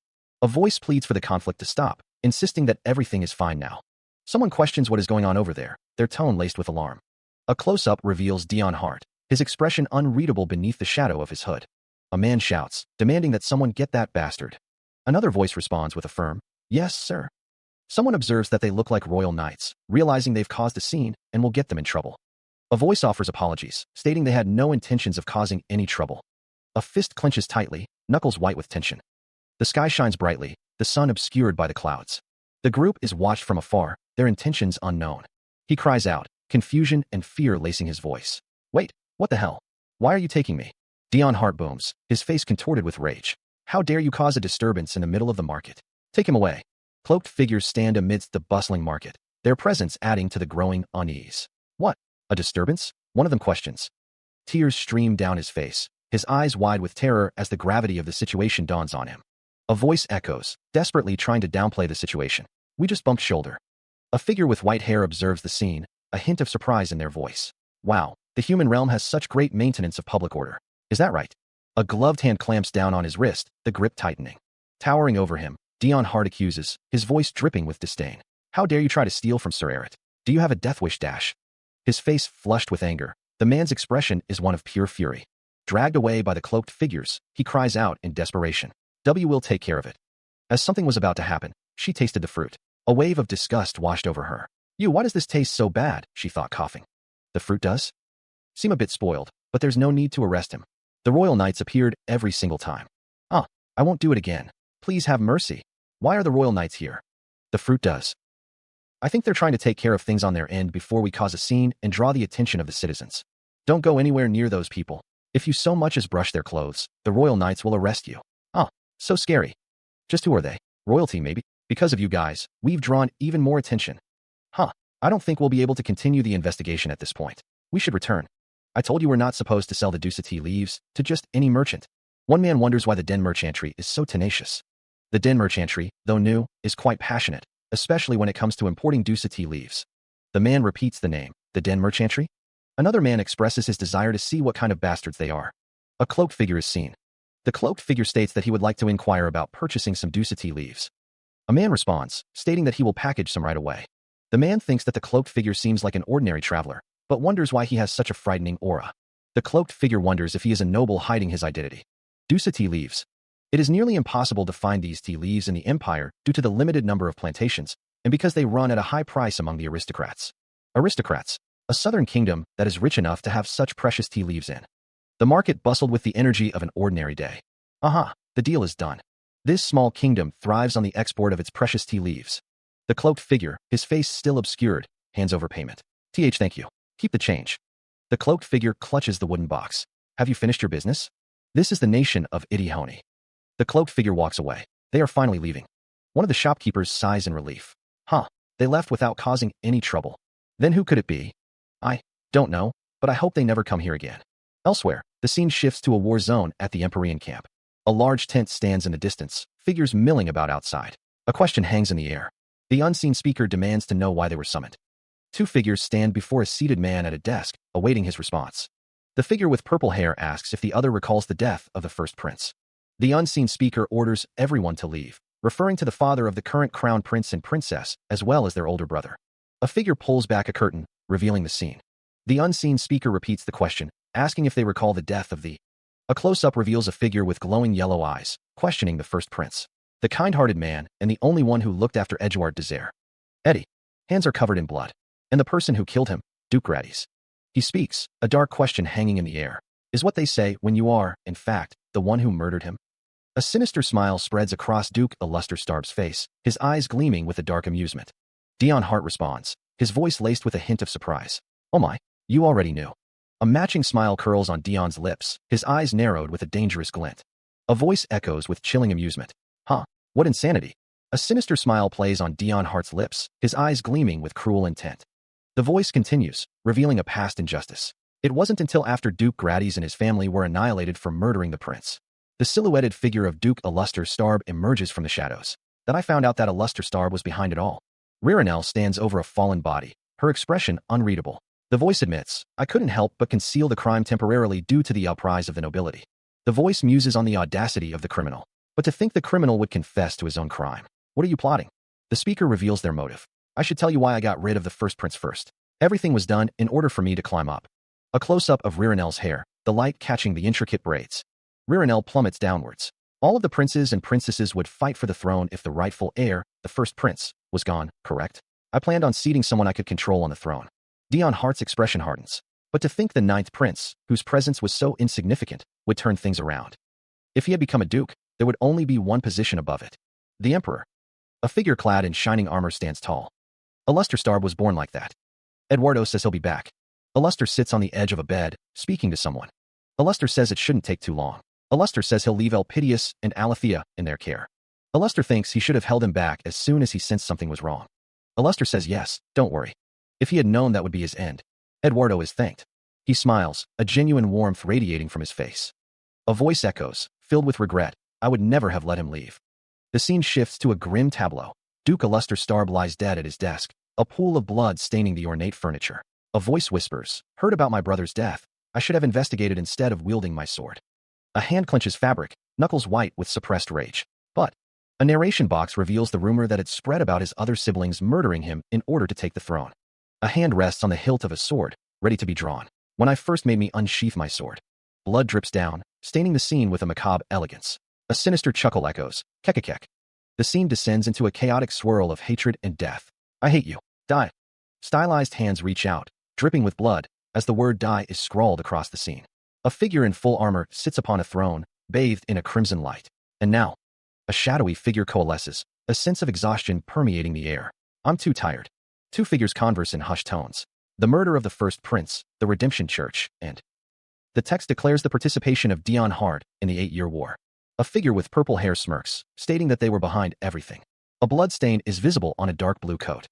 A voice pleads for the conflict to stop, insisting that everything is fine now. Someone questions what is going on over there, their tone laced with alarm. A close-up reveals Dion Hart, his expression unreadable beneath the shadow of his hood. A man shouts, demanding that someone get that bastard. Another voice responds with a firm, yes, sir. Someone observes that they look like royal knights, realizing they've caused a scene and will get them in trouble. A voice offers apologies, stating they had no intentions of causing any trouble. A fist clenches tightly, knuckles white with tension. The sky shines brightly, the sun obscured by the clouds. The group is watched from afar, their intentions unknown. He cries out, confusion and fear lacing his voice. Wait, what the hell? Why are you taking me? Dion Hart booms, his face contorted with rage. How dare you cause a disturbance in the middle of the market? Take him away. Cloaked figures stand amidst the bustling market, their presence adding to the growing unease. What? A disturbance? One of them questions. Tears stream down his face, his eyes wide with terror as the gravity of the situation dawns on him. A voice echoes, desperately trying to downplay the situation. We just bumped shoulder. A figure with white hair observes the scene, a hint of surprise in their voice. Wow, the human realm has such great maintenance of public order. Is that right? A gloved hand clamps down on his wrist, the grip tightening. Towering over him, Dion Hart accuses, his voice dripping with disdain. How dare you try to steal from Sir Eret? Do you have a death wish dash? His face flushed with anger, the man's expression is one of pure fury. Dragged away by the cloaked figures, he cries out in desperation. W will take care of it. As something was about to happen, she tasted the fruit. A wave of disgust washed over her. Why does this taste so bad? She thought, coughing. The fruit does? Seem a bit spoiled, but there's no need to arrest him. The royal knights appeared every single time. I won't do it again. Please have mercy. Why are the royal knights here? The fruit does. I think they're trying to take care of things on their end before we cause a scene and draw the attention of the citizens. Don't go anywhere near those people. If you so much as brush their clothes, the royal knights will arrest you. So scary. Just who are they? Royalty, maybe? Because of you guys, we've drawn even more attention. I don't think we'll be able to continue the investigation at this point. We should return. I told you we're not supposed to sell the Ducati leaves to just any merchant. One man wonders why the Den Merchantry is so tenacious. The Den Merchantry, though new, is quite passionate, especially when it comes to importing Ducati leaves. The man repeats the name, the Den Merchantry. Another man expresses his desire to see what kind of bastards they are. A cloaked figure is seen. The cloaked figure states that he would like to inquire about purchasing some Ducati leaves. A man responds, stating that he will package some right away. The man thinks that the cloaked figure seems like an ordinary traveler, but wonders why he has such a frightening aura. The cloaked figure wonders if he is a noble hiding his identity. Dusa tea leaves. It is nearly impossible to find these tea leaves in the empire due to the limited number of plantations and because they run at a high price among the aristocrats. Aristocrats, a southern kingdom that is rich enough to have such precious tea leaves in. The market bustled with the energy of an ordinary day. Aha, the deal is done. This small kingdom thrives on the export of its precious tea leaves. The cloaked figure, his face still obscured, hands over payment. Thank you. Keep the change. The cloaked figure clutches the wooden box. Have you finished your business? This is the nation of Idihoni. The cloaked figure walks away. They are finally leaving. One of the shopkeepers sighs in relief. They left without causing any trouble. Then who could it be? I don't know, but I hope they never come here again. Elsewhere, the scene shifts to a war zone at the Empyrean camp. A large tent stands in the distance, figures milling about outside. A question hangs in the air. The unseen speaker demands to know why they were summoned. Two figures stand before a seated man at a desk, awaiting his response. The figure with purple hair asks if the other recalls the death of the first prince. The unseen speaker orders everyone to leave, referring to the father of the current crown prince and princess, as well as their older brother. A figure pulls back a curtain, revealing the scene. The unseen speaker repeats the question, asking if they recall the death of the... A close-up reveals a figure with glowing yellow eyes, questioning the first prince. The kind-hearted man, and the only one who looked after Edouard Desire. Eddie. Hands are covered in blood. And the person who killed him, Duke Grades. He speaks, a dark question hanging in the air. Is what they say when you are, in fact, the one who murdered him? A sinister smile spreads across Duke Illusterstar's face, his eyes gleaming with a dark amusement. Dion Hart responds, his voice laced with a hint of surprise. Oh my, you already knew. A matching smile curls on Dion's lips, his eyes narrowed with a dangerous glint. A voice echoes with chilling amusement. What insanity. A sinister smile plays on Dion Hart's lips, his eyes gleaming with cruel intent. The voice continues, revealing a past injustice. It wasn't until after Duke Grades and his family were annihilated for murdering the prince. The silhouetted figure of Duke Illusterstar emerges from the shadows. That I found out that Illusterstar was behind it all. Ririnel stands over a fallen body, her expression unreadable. The voice admits, I couldn't help but conceal the crime temporarily due to the uprise of the nobility. The voice muses on the audacity of the criminal. But to think the criminal would confess to his own crime. What are you plotting? The speaker reveals their motive. I should tell you why I got rid of the first prince first. Everything was done in order for me to climb up. A close-up of Ririnel's hair, the light catching the intricate braids. Ririnel plummets downwards. All of the princes and princesses would fight for the throne if the rightful heir, the first prince, was gone, correct? I planned on seating someone I could control on the throne. Dion Hart's expression hardens. But to think the ninth prince, whose presence was so insignificant, would turn things around. If he had become a duke, there would only be one position above it. The emperor. A figure clad in shining armor stands tall. Illusterstar was born like that. Eduardo says he'll be back. Illuster sits on the edge of a bed, speaking to someone. Illuster says it shouldn't take too long. Illuster says he'll leave Elpidius and Alethea in their care. Illuster thinks he should have held him back as soon as he sensed something was wrong. Illuster says yes, don't worry. If he had known that would be his end. Eduardo is thanked. He smiles, a genuine warmth radiating from his face. A voice echoes, filled with regret, I would never have let him leave. The scene shifts to a grim tableau. Duke Illusterstar lies dead at his desk, a pool of blood staining the ornate furniture. A voice whispers, heard about my brother's death. I should have investigated instead of wielding my sword. A hand clenches fabric, knuckles white with suppressed rage. But a narration box reveals the rumor that had spread about his other siblings murdering him in order to take the throne. A hand rests on the hilt of a sword, ready to be drawn. When I first made me unsheath my sword. Blood drips down, staining the scene with a macabre elegance. A sinister chuckle echoes, kekekek. The scene descends into a chaotic swirl of hatred and death. I hate you. Die. Stylized hands reach out, dripping with blood, as the word die is scrawled across the scene. A figure in full armor sits upon a throne, bathed in a crimson light. And now, a shadowy figure coalesces, a sense of exhaustion permeating the air. I'm too tired. Two figures converse in hushed tones. The murder of the first prince, the redemption church, and... The text declares the participation of Dion Hart in the 8-Year War. A figure with purple hair smirks, stating that they were behind everything. A blood stain is visible on a dark blue coat.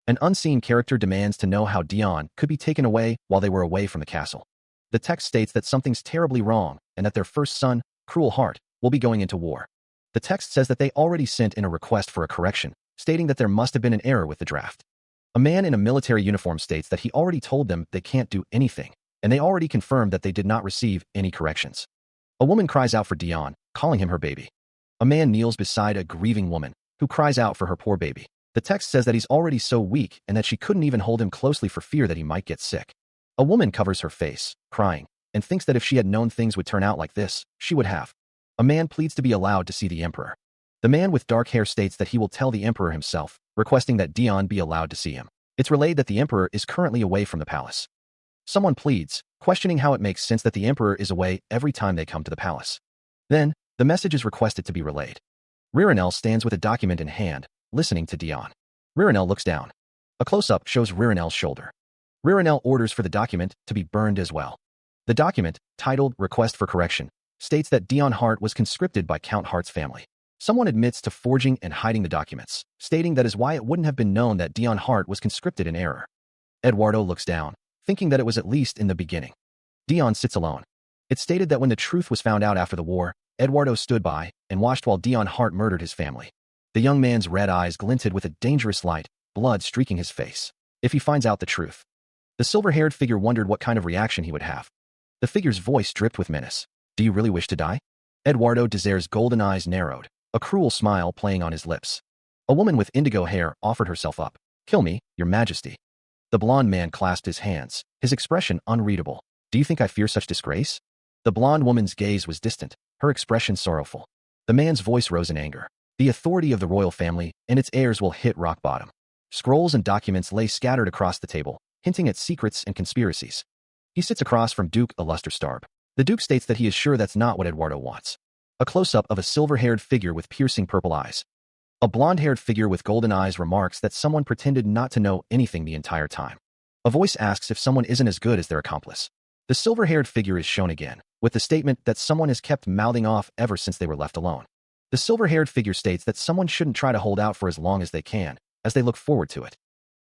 An unseen character demands to know how Dion could be taken away while they were away from the castle. The text states that something's terribly wrong and that their first son, Cruel Heart, will be going into war. The text says that they already sent in a request for a correction, stating that there must have been an error with the draft. A man in a military uniform states that he already told them they can't do anything, and they already confirmed that they did not receive any corrections. A woman cries out for Dion, calling him her baby. A man kneels beside a grieving woman, who cries out for her poor baby. The text says that he's already so weak and that she couldn't even hold him closely for fear that he might get sick. A woman covers her face, crying, and thinks that if she had known things would turn out like this, she would have. A man pleads to be allowed to see the emperor. The man with dark hair states that he will tell the emperor himself, requesting that Dion be allowed to see him. It's relayed that the emperor is currently away from the palace. Someone pleads, questioning how it makes sense that the emperor is away every time they come to the palace. Then, the message is requested to be relayed. Ririnel stands with a document in hand, listening to Dion. Ririnel looks down. A close-up shows Ririnel's shoulder. Ririnel orders for the document to be burned as well. The document, titled Request for Correction, states that Dion Hart was conscripted by Count Hart's family. Someone admits to forging and hiding the documents, stating that is why it wouldn't have been known that Dion Hart was conscripted in error. Eduardo looks down, thinking that it was at least in the beginning. Dion sits alone. It's stated that when the truth was found out after the war, Eduardo stood by and watched while Dion Hart murdered his family. The young man's red eyes glinted with a dangerous light, blood streaking his face. If he finds out the truth. The silver-haired figure wondered what kind of reaction he would have. The figure's voice dripped with menace. Do you really wish to die? Eduardo Desire's golden eyes narrowed, a cruel smile playing on his lips. A woman with indigo hair offered herself up. Kill me, your majesty. The blonde man clasped his hands, his expression unreadable. Do you think I fear such disgrace? The blonde woman's gaze was distant, her expression sorrowful. The man's voice rose in anger. The authority of the royal family and its heirs will hit rock bottom. Scrolls and documents lay scattered across the table, hinting at secrets and conspiracies. He sits across from Duke Illusterstarb. The Duke states that he is sure that's not what Eduardo wants. A close-up of a silver-haired figure with piercing purple eyes. A blonde-haired figure with golden eyes remarks that someone pretended not to know anything the entire time. A voice asks if someone isn't as good as their accomplice. The silver-haired figure is shown again, with the statement that someone has kept mouthing off ever since they were left alone. The silver-haired figure states that someone shouldn't try to hold out for as long as they can, as they look forward to it.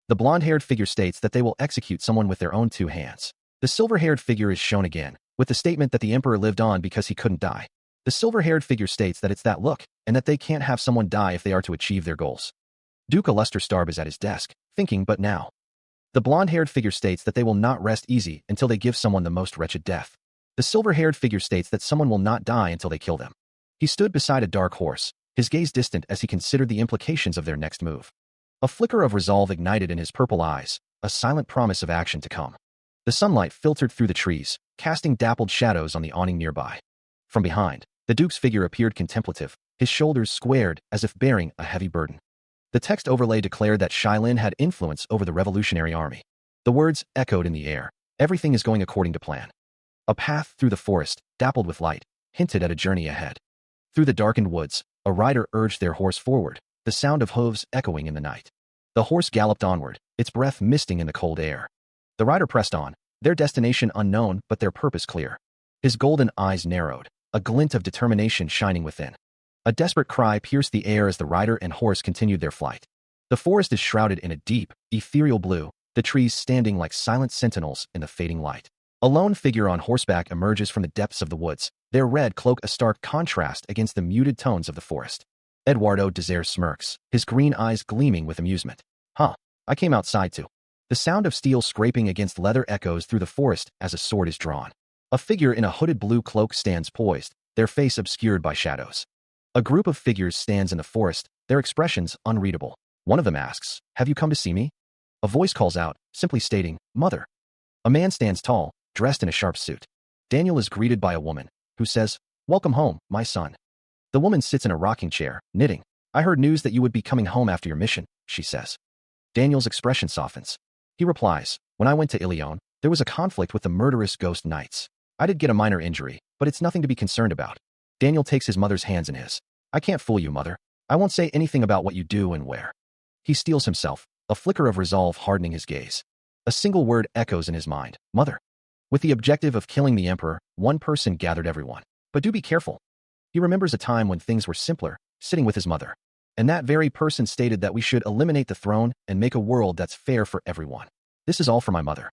The blonde-haired figure states that they will execute someone with their own two hands. The silver-haired figure is shown again, with the statement that the emperor lived on because he couldn't die. The silver-haired figure states that it's that look, and that they can't have someone die if they are to achieve their goals. Duke Illusterstarb is at his desk, thinking but now. The blonde-haired figure states that they will not rest easy until they give someone the most wretched death. The silver-haired figure states that someone will not die until they kill them. He stood beside a dark horse, his gaze distant as he considered the implications of their next move. A flicker of resolve ignited in his purple eyes, a silent promise of action to come. The sunlight filtered through the trees, casting dappled shadows on the awning nearby. From behind, the Duke's figure appeared contemplative, his shoulders squared as if bearing a heavy burden. The text overlay declared that Shailin had influence over the Revolutionary Army. The words echoed in the air. Everything is going according to plan. A path through the forest, dappled with light, hinted at a journey ahead. Through the darkened woods, a rider urged their horse forward, the sound of hooves echoing in the night. The horse galloped onward, its breath misting in the cold air. The rider pressed on, their destination unknown but their purpose clear. His golden eyes narrowed, a glint of determination shining within. A desperate cry pierced the air as the rider and horse continued their flight. The forest is shrouded in a deep, ethereal blue, the trees standing like silent sentinels in the fading light. A lone figure on horseback emerges from the depths of the woods, their red cloak a stark contrast against the muted tones of the forest. Eduardo Desire smirks, his green eyes gleaming with amusement. Huh, I came outside too. The sound of steel scraping against leather echoes through the forest as a sword is drawn. A figure in a hooded blue cloak stands poised, their face obscured by shadows. A group of figures stands in the forest, their expressions unreadable. One of them asks, "Have you come to see me?" A voice calls out, simply stating, "Mother." A man stands tall, dressed in a sharp suit. Daniel is greeted by a woman, who says, "Welcome home, my son." The woman sits in a rocking chair, knitting. "I heard news that you would be coming home after your mission," she says. Daniel's expression softens. He replies, "When I went to Ilion, there was a conflict with the murderous ghost knights. I did get a minor injury, but it's nothing to be concerned about." Daniel takes his mother's hands in his. "I can't fool you, mother. I won't say anything about what you do and where." He steels himself, a flicker of resolve hardening his gaze. A single word echoes in his mind, "Mother." With the objective of killing the emperor, one person gathered everyone. But do be careful. He remembers a time when things were simpler, sitting with his mother. And that very person stated that we should eliminate the throne and make a world that's fair for everyone. This is all for my mother.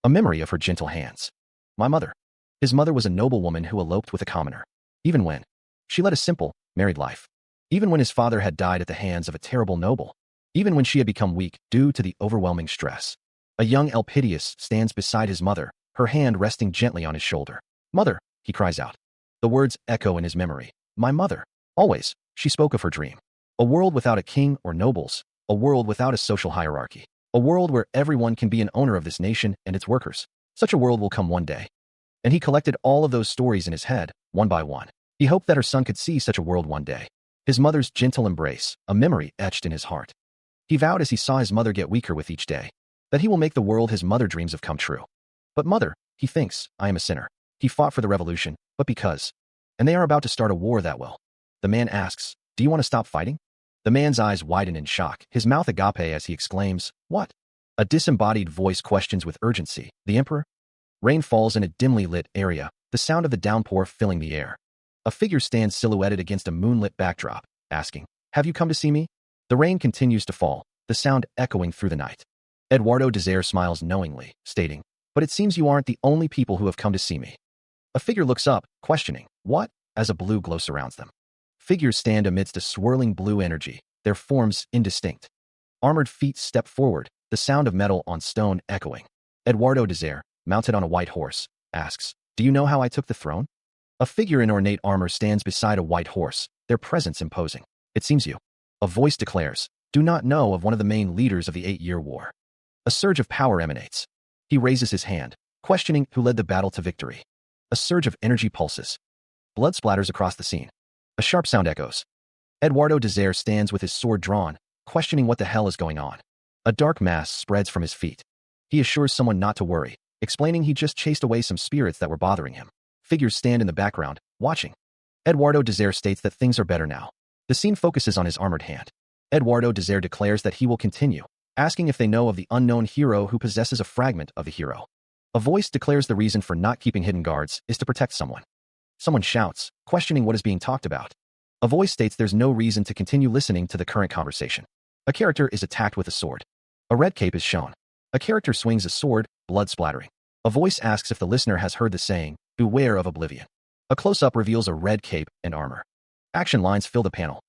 A memory of her gentle hands. My mother. His mother was a noble woman who eloped with a commoner. Even when she led a simple, married life. Even when his father had died at the hands of a terrible noble. Even when she had become weak due to the overwhelming stress. A young Elpidius stands beside his mother, her hand resting gently on his shoulder. "Mother," he cries out. The words echo in his memory. My mother. Always, she spoke of her dream. A world without a king or nobles. A world without a social hierarchy. A world where everyone can be an owner of this nation and its workers. Such a world will come one day. And he collected all of those stories in his head, one by one. He hoped that her son could see such a world one day. His mother's gentle embrace, a memory etched in his heart. He vowed as he saw his mother get weaker with each day, that he will make the world his mother dreams of come true. But mother, he thinks, I am a sinner. He fought for the revolution, but because. And they are about to start a war that will. The man asks, do you want to stop fighting? The man's eyes widen in shock, his mouth agape as he exclaims, what? A disembodied voice questions with urgency, the emperor? Rain falls in a dimly lit area, the sound of the downpour filling the air. A figure stands silhouetted against a moonlit backdrop, asking, have you come to see me? The rain continues to fall, the sound echoing through the night. Eduardo Desire smiles knowingly, stating, but it seems you aren't the only people who have come to see me. A figure looks up, questioning, what? As a blue glow surrounds them. Figures stand amidst a swirling blue energy, their forms indistinct. Armored feet step forward, the sound of metal on stone echoing. Eduardo Desire, mounted on a white horse, asks, do you know how I took the throne? A figure in ornate armor stands beside a white horse, their presence imposing. It seems you. A voice declares, do not know of one of the main leaders of the 8-year war. A surge of power emanates. He raises his hand, questioning who led the battle to victory. A surge of energy pulses. Blood splatters across the scene. A sharp sound echoes. Eduardo Desire stands with his sword drawn, questioning what the hell is going on. A dark mass spreads from his feet. He assures someone not to worry, explaining he just chased away some spirits that were bothering him. Figures stand in the background, watching. Eduardo Desire states that things are better now. The scene focuses on his armored hand. Eduardo Desire declares that he will continue, asking if they know of the unknown hero who possesses a fragment of the hero. A voice declares the reason for not keeping hidden guards is to protect someone. Someone shouts, questioning what is being talked about. A voice states there's no reason to continue listening to the current conversation. A character is attacked with a sword. A red cape is shown. A character swings a sword, blood splattering. A voice asks if the listener has heard the saying, beware of oblivion. A close-up reveals a red cape and armor. Action lines fill the panel.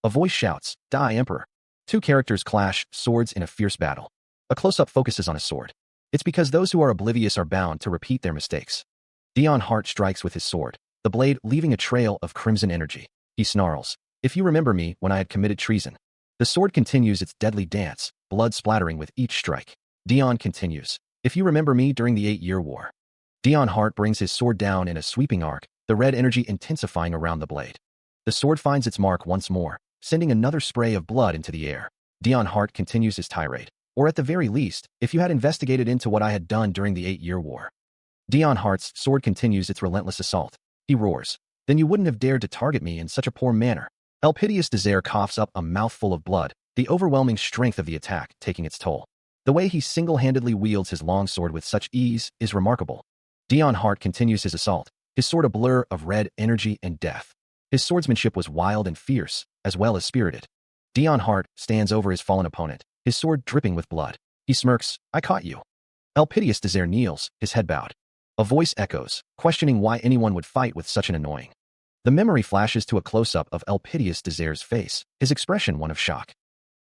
A voice shouts, die emperor. Two characters clash swords in a fierce battle. A close-up focuses on a sword. It's because those who are oblivious are bound to repeat their mistakes. Dion Hart strikes with his sword, the blade leaving a trail of crimson energy. He snarls, if you remember me when I had committed treason. The sword continues its deadly dance, blood splattering with each strike. Dion continues, if you remember me during the 8-year war. Dion Hart brings his sword down in a sweeping arc, the red energy intensifying around the blade. The sword finds its mark once more, sending another spray of blood into the air. Dion Hart continues his tirade, or at the very least, if you had investigated into what I had done during the 8-year war. Dion Hart's sword continues its relentless assault. He roars, then you wouldn't have dared to target me in such a poor manner. Elpidius Desire coughs up a mouthful of blood, the overwhelming strength of the attack taking its toll. The way he single-handedly wields his longsword with such ease is remarkable. Dion Hart continues his assault, his sword a blur of red energy and death. His swordsmanship was wild and fierce, as well as spirited. Dion Hart stands over his fallen opponent, his sword dripping with blood. He smirks, I caught you. Elpidius Desire kneels, his head bowed. A voice echoes, questioning why anyone would fight with such an annoying. The memory flashes to a close-up of Elpidius Desire's face, his expression one of shock.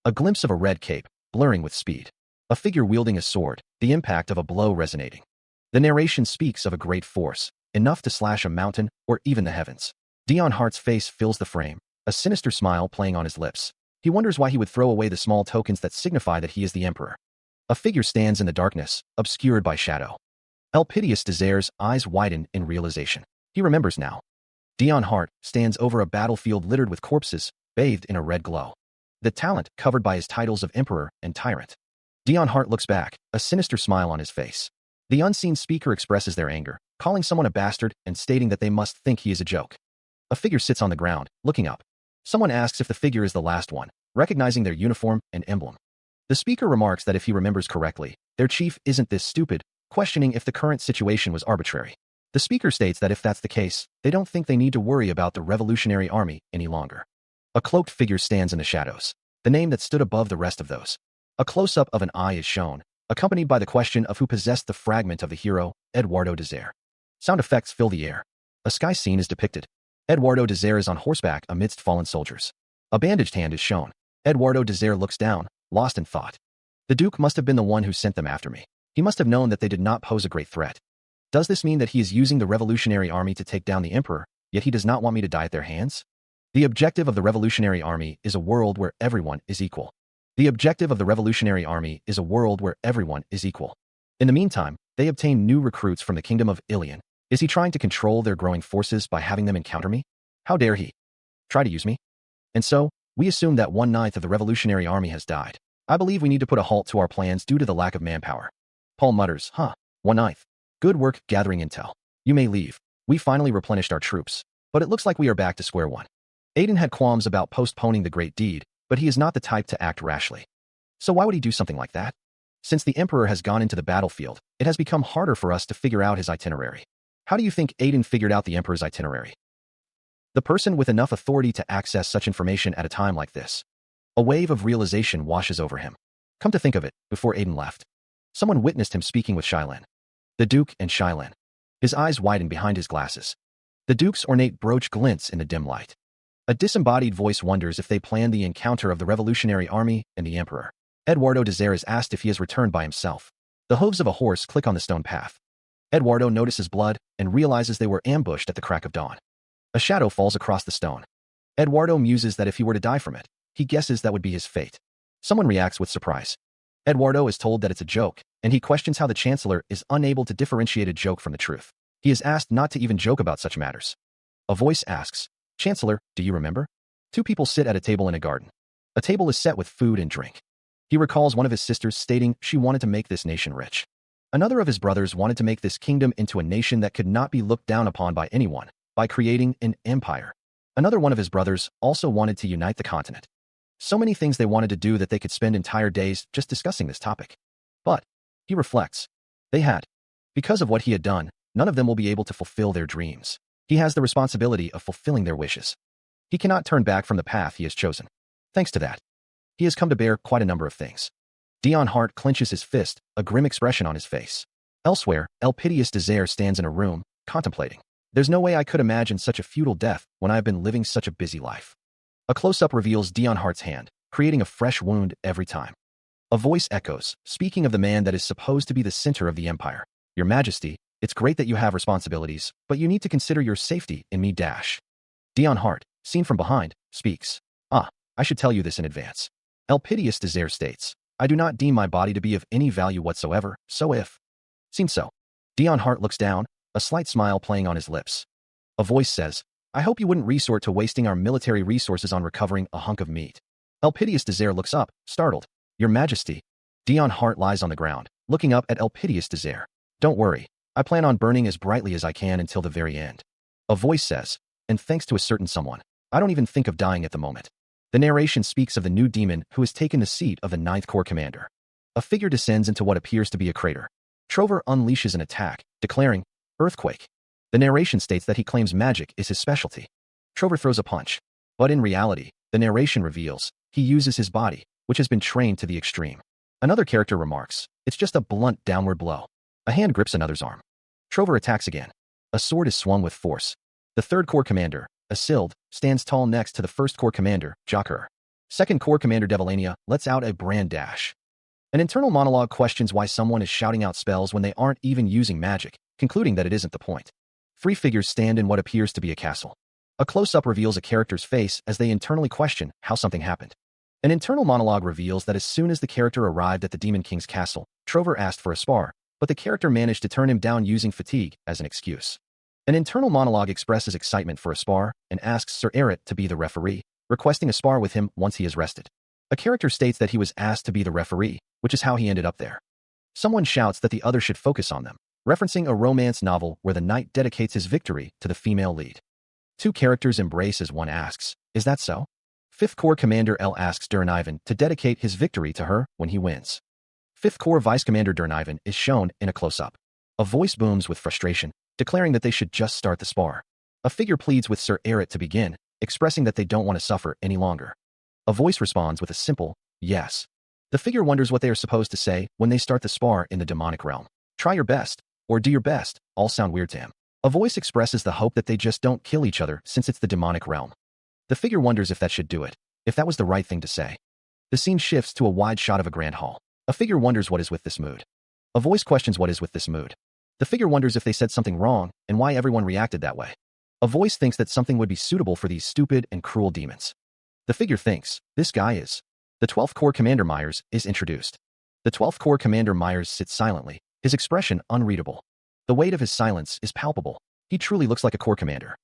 A glimpse of a red cape, blurring with speed. A figure wielding a sword, the impact of a blow resonating. The narration speaks of a great force, enough to slash a mountain or even the heavens. Dion Hart's face fills the frame, a sinister smile playing on his lips. He wonders why he would throw away the small tokens that signify that he is the emperor. A figure stands in the darkness, obscured by shadow. Elpidius Desire's eyes widen in realization. He remembers now. Dion Hart stands over a battlefield littered with corpses, bathed in a red glow. The talent covered by his titles of emperor and tyrant. Dion Hart looks back, a sinister smile on his face. The unseen speaker expresses their anger, calling someone a bastard and stating that they must think he is a joke. A figure sits on the ground, looking up. Someone asks if the figure is the last one, recognizing their uniform and emblem. The speaker remarks that if he remembers correctly, their chief isn't this stupid, questioning if the current situation was arbitrary. The speaker states that if that's the case, they don't think they need to worry about the Revolutionary Army any longer. A cloaked figure stands in the shadows, the name that stood above the rest of those. A close-up of an eye is shown, accompanied by the question of who possessed the fragment of the hero, Eduardo Desire. Sound effects fill the air. A sky scene is depicted. Eduardo Desire is on horseback amidst fallen soldiers. A bandaged hand is shown. Eduardo Desire looks down, lost in thought. The Duke must have been the one who sent them after me. He must have known that they did not pose a great threat. Does this mean that he is using the Revolutionary Army to take down the Emperor, yet he does not want me to die at their hands? The objective of the Revolutionary Army is a world where everyone is equal. The objective of the Revolutionary Army is a world where everyone is equal. In the meantime, they obtain new recruits from the Kingdom of Ilion. Is he trying to control their growing forces by having them encounter me? How dare he try to use me? And so, we assume that 1/9 of the revolutionary army has died. I believe we need to put a halt to our plans due to the lack of manpower. Paul mutters, 1/9. Good work gathering intel. You may leave. We finally replenished our troops, but it looks like we are back to square one. Aiden had qualms about postponing the great deed, but he is not the type to act rashly. So why would he do something like that? Since the Emperor has gone into the battlefield, it has become harder for us to figure out his itinerary. How do you think Aiden figured out the Emperor's itinerary? The person with enough authority to access such information at a time like this. A wave of realization washes over him. Come to think of it, before Aiden left, someone witnessed him speaking with Shylin. The Duke and Shylin. His eyes widen behind his glasses. The Duke's ornate brooch glints in the dim light. A disembodied voice wonders if they planned the encounter of the Revolutionary Army and the Emperor. Eduardo Desire is asked if he has returned by himself. The hooves of a horse click on the stone path. Eduardo notices blood and realizes they were ambushed at the crack of dawn. A shadow falls across the stone. Eduardo muses that if he were to die from it, he guesses that would be his fate. Someone reacts with surprise. Eduardo is told that it's a joke, and he questions how the Chancellor is unable to differentiate a joke from the truth. He is asked not to even joke about such matters. A voice asks, Chancellor, do you remember? Two people sit at a table in a garden. A table is set with food and drink. He recalls one of his sisters stating she wanted to make this nation rich. Another of his brothers wanted to make this kingdom into a nation that could not be looked down upon by anyone, by creating an empire. Another one of his brothers also wanted to unite the continent. So many things they wanted to do that they could spend entire days just discussing this topic. But, he reflects, they had. Because of what he had done, none of them will be able to fulfill their dreams. He has the responsibility of fulfilling their wishes. He cannot turn back from the path he has chosen. Thanks to that, he has come to bear quite a number of things. Dion Hart clenches his fist, a grim expression on his face. Elsewhere, Elpidius Desire stands in a room, contemplating. There's no way I could imagine such a futile death when I have been living such a busy life. A close-up reveals Dion Hart's hand, creating a fresh wound every time. A voice echoes, speaking of the man that is supposed to be the center of the empire. Your Majesty, it's great that you have responsibilities, but you need to consider your safety in me. Dion Hart, seen from behind, speaks. I should tell you this in advance. Elpidius Desire states, I do not deem my body to be of any value whatsoever, so if. Seems so. Dion Hart looks down, a slight smile playing on his lips. A voice says, I hope you wouldn't resort to wasting our military resources on recovering a hunk of meat. Elpidius Desire looks up, startled. Your Majesty. Dion Hart lies on the ground, looking up at Elpidius Desire. Don't worry, I plan on burning as brightly as I can until the very end. A voice says, and thanks to a certain someone, I don't even think of dying at the moment. The narration speaks of the new demon who has taken the seat of the 9th Corps commander. A figure descends into what appears to be a crater. Trover unleashes an attack, declaring, Earthquake. The narration states that he claims magic is his specialty. Trover throws a punch. But in reality, the narration reveals, he uses his body, which has been trained to the extreme. Another character remarks, it's just a blunt downward blow. A hand grips another's arm. Trover attacks again. A sword is swung with force. The 3rd Corps commander, Asild, stands tall next to the 1st Corps commander, Jakar. 2nd Corps commander Devilania lets out a brand dash. An internal monologue questions why someone is shouting out spells when they aren't even using magic, concluding that it isn't the point. 3 figures stand in what appears to be a castle. A close-up reveals a character's face as they internally question how something happened. An internal monologue reveals that as soon as the character arrived at the Demon King's castle, Trover asked for a spar, but the character managed to turn him down using fatigue as an excuse. An internal monologue expresses excitement for a spar and asks Sir Eret to be the referee, requesting a spar with him once he is rested. A character states that he was asked to be the referee, which is how he ended up there. Someone shouts that the other should focus on them, referencing a romance novel where the knight dedicates his victory to the female lead. 2 characters embrace as one asks, is that so? 5th Corps Commander L asks Durnivan to dedicate his victory to her when he wins. 5th Corps Vice Commander Durnivan is shown in a close-up. A voice booms with frustration, declaring that they should just start the spar. A figure pleads with Sir Eret to begin, expressing that they don't want to suffer any longer. A voice responds with a simple, yes. The figure wonders what they are supposed to say when they start the spar in the demonic realm. Try your best, or do your best, all sound weird to him. A voice expresses the hope that they just don't kill each other since it's the demonic realm. The figure wonders if that should do it, if that was the right thing to say. The scene shifts to a wide shot of a grand hall. A figure wonders what is with this mood. A voice questions what is with this mood. The figure wonders if they said something wrong and why everyone reacted that way. A voice thinks that something would be suitable for these stupid and cruel demons. The figure thinks, this guy is. The 12th Corps Commander Myers is introduced. The 12th Corps Commander Myers sits silently, his expression unreadable. The weight of his silence is palpable. He truly looks like a Corps commander.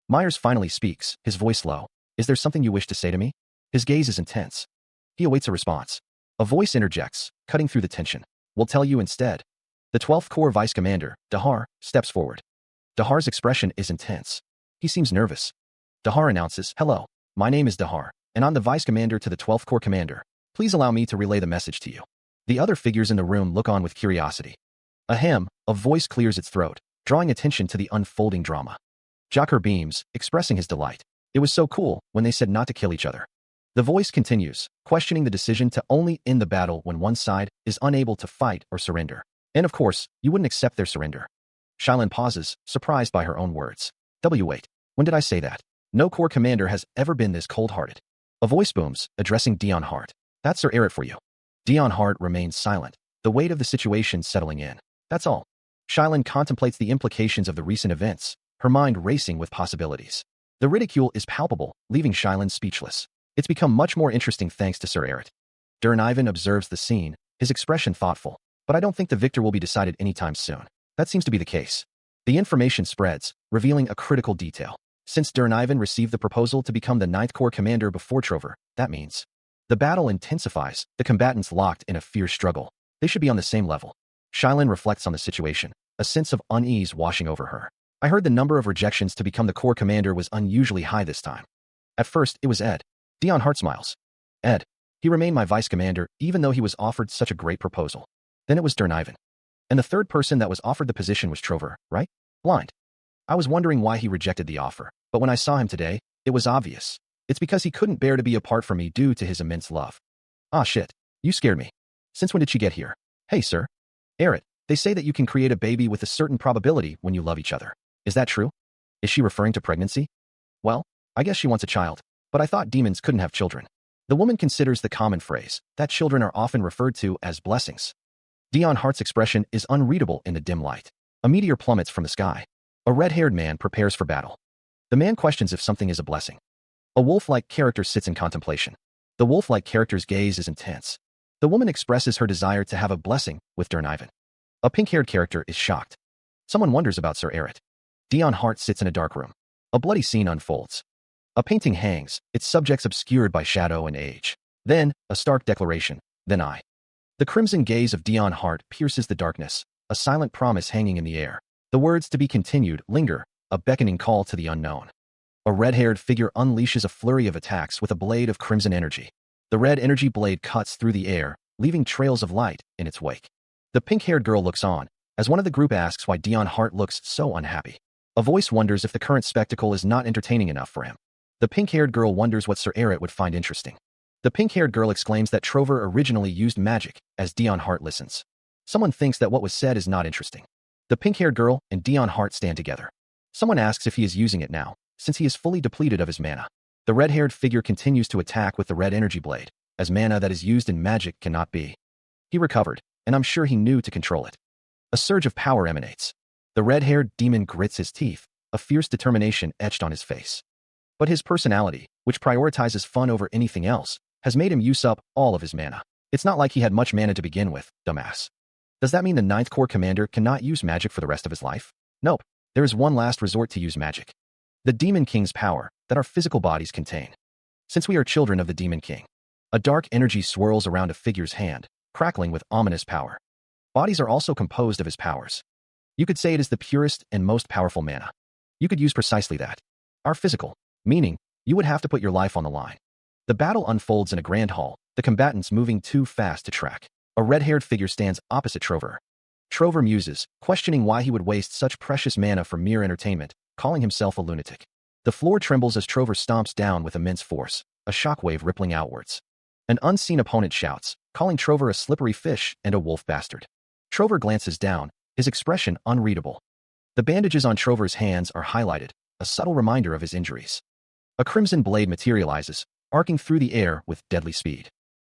Myers finally speaks, his voice low. Is there something you wish to say to me? His gaze is intense. He awaits a response. A voice interjects, cutting through the tension. We'll tell you instead. The 12th Corps Vice Commander, Dahar, steps forward. Dahar's expression is intense. He seems nervous. Dahar announces, Hello, my name is Dahar, and I'm the Vice Commander to the 12th Corps Commander. Please allow me to relay the message to you. The other figures in the room look on with curiosity. Ahem, a voice clears its throat, drawing attention to the unfolding drama. Jocker beams, expressing his delight. It was so cool when they said not to kill each other. The voice continues, questioning the decision to only end the battle when one side is unable to fight or surrender. And of course, you wouldn't accept their surrender. Shylin pauses, surprised by her own words. Wait, when did I say that? No Corps commander has ever been this cold-hearted. A voice booms, addressing Dion Hart. That's Sir Eret for you. Dion Hart remains silent, the weight of the situation settling in. That's all. Shylin contemplates the implications of the recent events, her mind racing with possibilities. The ridicule is palpable, leaving Shylin speechless. It's become much more interesting thanks to Sir Eret. Ivan observes the scene, his expression thoughtful. But I don't think the victor will be decided anytime soon. That seems to be the case. The information spreads, revealing a critical detail. Since Ivan received the proposal to become the 9th Corps commander before Trover, that means the battle intensifies, the combatants locked in a fierce struggle. They should be on the same level. Shylin reflects on the situation, a sense of unease washing over her. I heard the number of rejections to become the Corps commander was unusually high this time. At first, it was Ed. Dion Hart smiles. Ed. He remained my vice commander, even though he was offered such a great proposal. Then it was Ivan. And the third person that was offered the position was Trover, right? Blind. I was wondering why he rejected the offer, but when I saw him today, it was obvious. It's because he couldn't bear to be apart from me due to his immense love. Ah shit, you scared me. Since when did she get here? Hey sir. Eret, they say that you can create a baby with a certain probability when you love each other. Is that true? Is she referring to pregnancy? Well, I guess she wants a child, but I thought demons couldn't have children. The woman considers the common phrase that children are often referred to as blessings. Dion Hart's expression is unreadable in the dim light. A meteor plummets from the sky. A red-haired man prepares for battle. The man questions if something is a blessing. A wolf-like character sits in contemplation. The wolf-like character's gaze is intense. The woman expresses her desire to have a blessing with Ivan. A pink-haired character is shocked. Someone wonders about Sir Eret. Dion Hart sits in a dark room. A bloody scene unfolds. A painting hangs, its subjects obscured by shadow and age. Then, a stark declaration. Then I. The crimson gaze of Dion Hart pierces the darkness, a silent promise hanging in the air. The words to be continued linger, a beckoning call to the unknown. A red-haired figure unleashes a flurry of attacks with a blade of crimson energy. The red energy blade cuts through the air, leaving trails of light in its wake. The pink-haired girl looks on, as one of the group asks why Dion Hart looks so unhappy. A voice wonders if the current spectacle is not entertaining enough for him. The pink-haired girl wonders what Sir Eret would find interesting. The pink-haired girl exclaims that Trover originally used magic, as Dion Hart listens. Someone thinks that what was said is not interesting. The pink-haired girl and Dion Hart stand together. Someone asks if he is using it now, since he is fully depleted of his mana. The red-haired figure continues to attack with the red energy blade, as mana that is used in magic cannot be. He recovered, and I'm sure he knew to control it. A surge of power emanates. The red-haired demon grits his teeth, a fierce determination etched on his face. But his personality, which prioritizes fun over anything else, has made him use up all of his mana. It's not like he had much mana to begin with, dumbass. Does that mean the 9th Corps commander cannot use magic for the rest of his life? Nope. There is one last resort to use magic. The Demon King's power that our physical bodies contain. Since we are children of the Demon King, a dark energy swirls around a figure's hand, crackling with ominous power. Bodies are also composed of his powers. You could say it is the purest and most powerful mana. You could use precisely that. Our physical, meaning, you would have to put your life on the line. The battle unfolds in a grand hall, the combatants moving too fast to track. A red-haired figure stands opposite Trover. Trover muses, questioning why he would waste such precious mana for mere entertainment, calling himself a lunatic. The floor trembles as Trover stomps down with immense force, a shockwave rippling outwards. An unseen opponent shouts, calling Trover a slippery fish and a wolf bastard. Trover glances down, his expression unreadable. The bandages on Trover's hands are highlighted, a subtle reminder of his injuries. A crimson blade materializes, arcing through the air with deadly speed.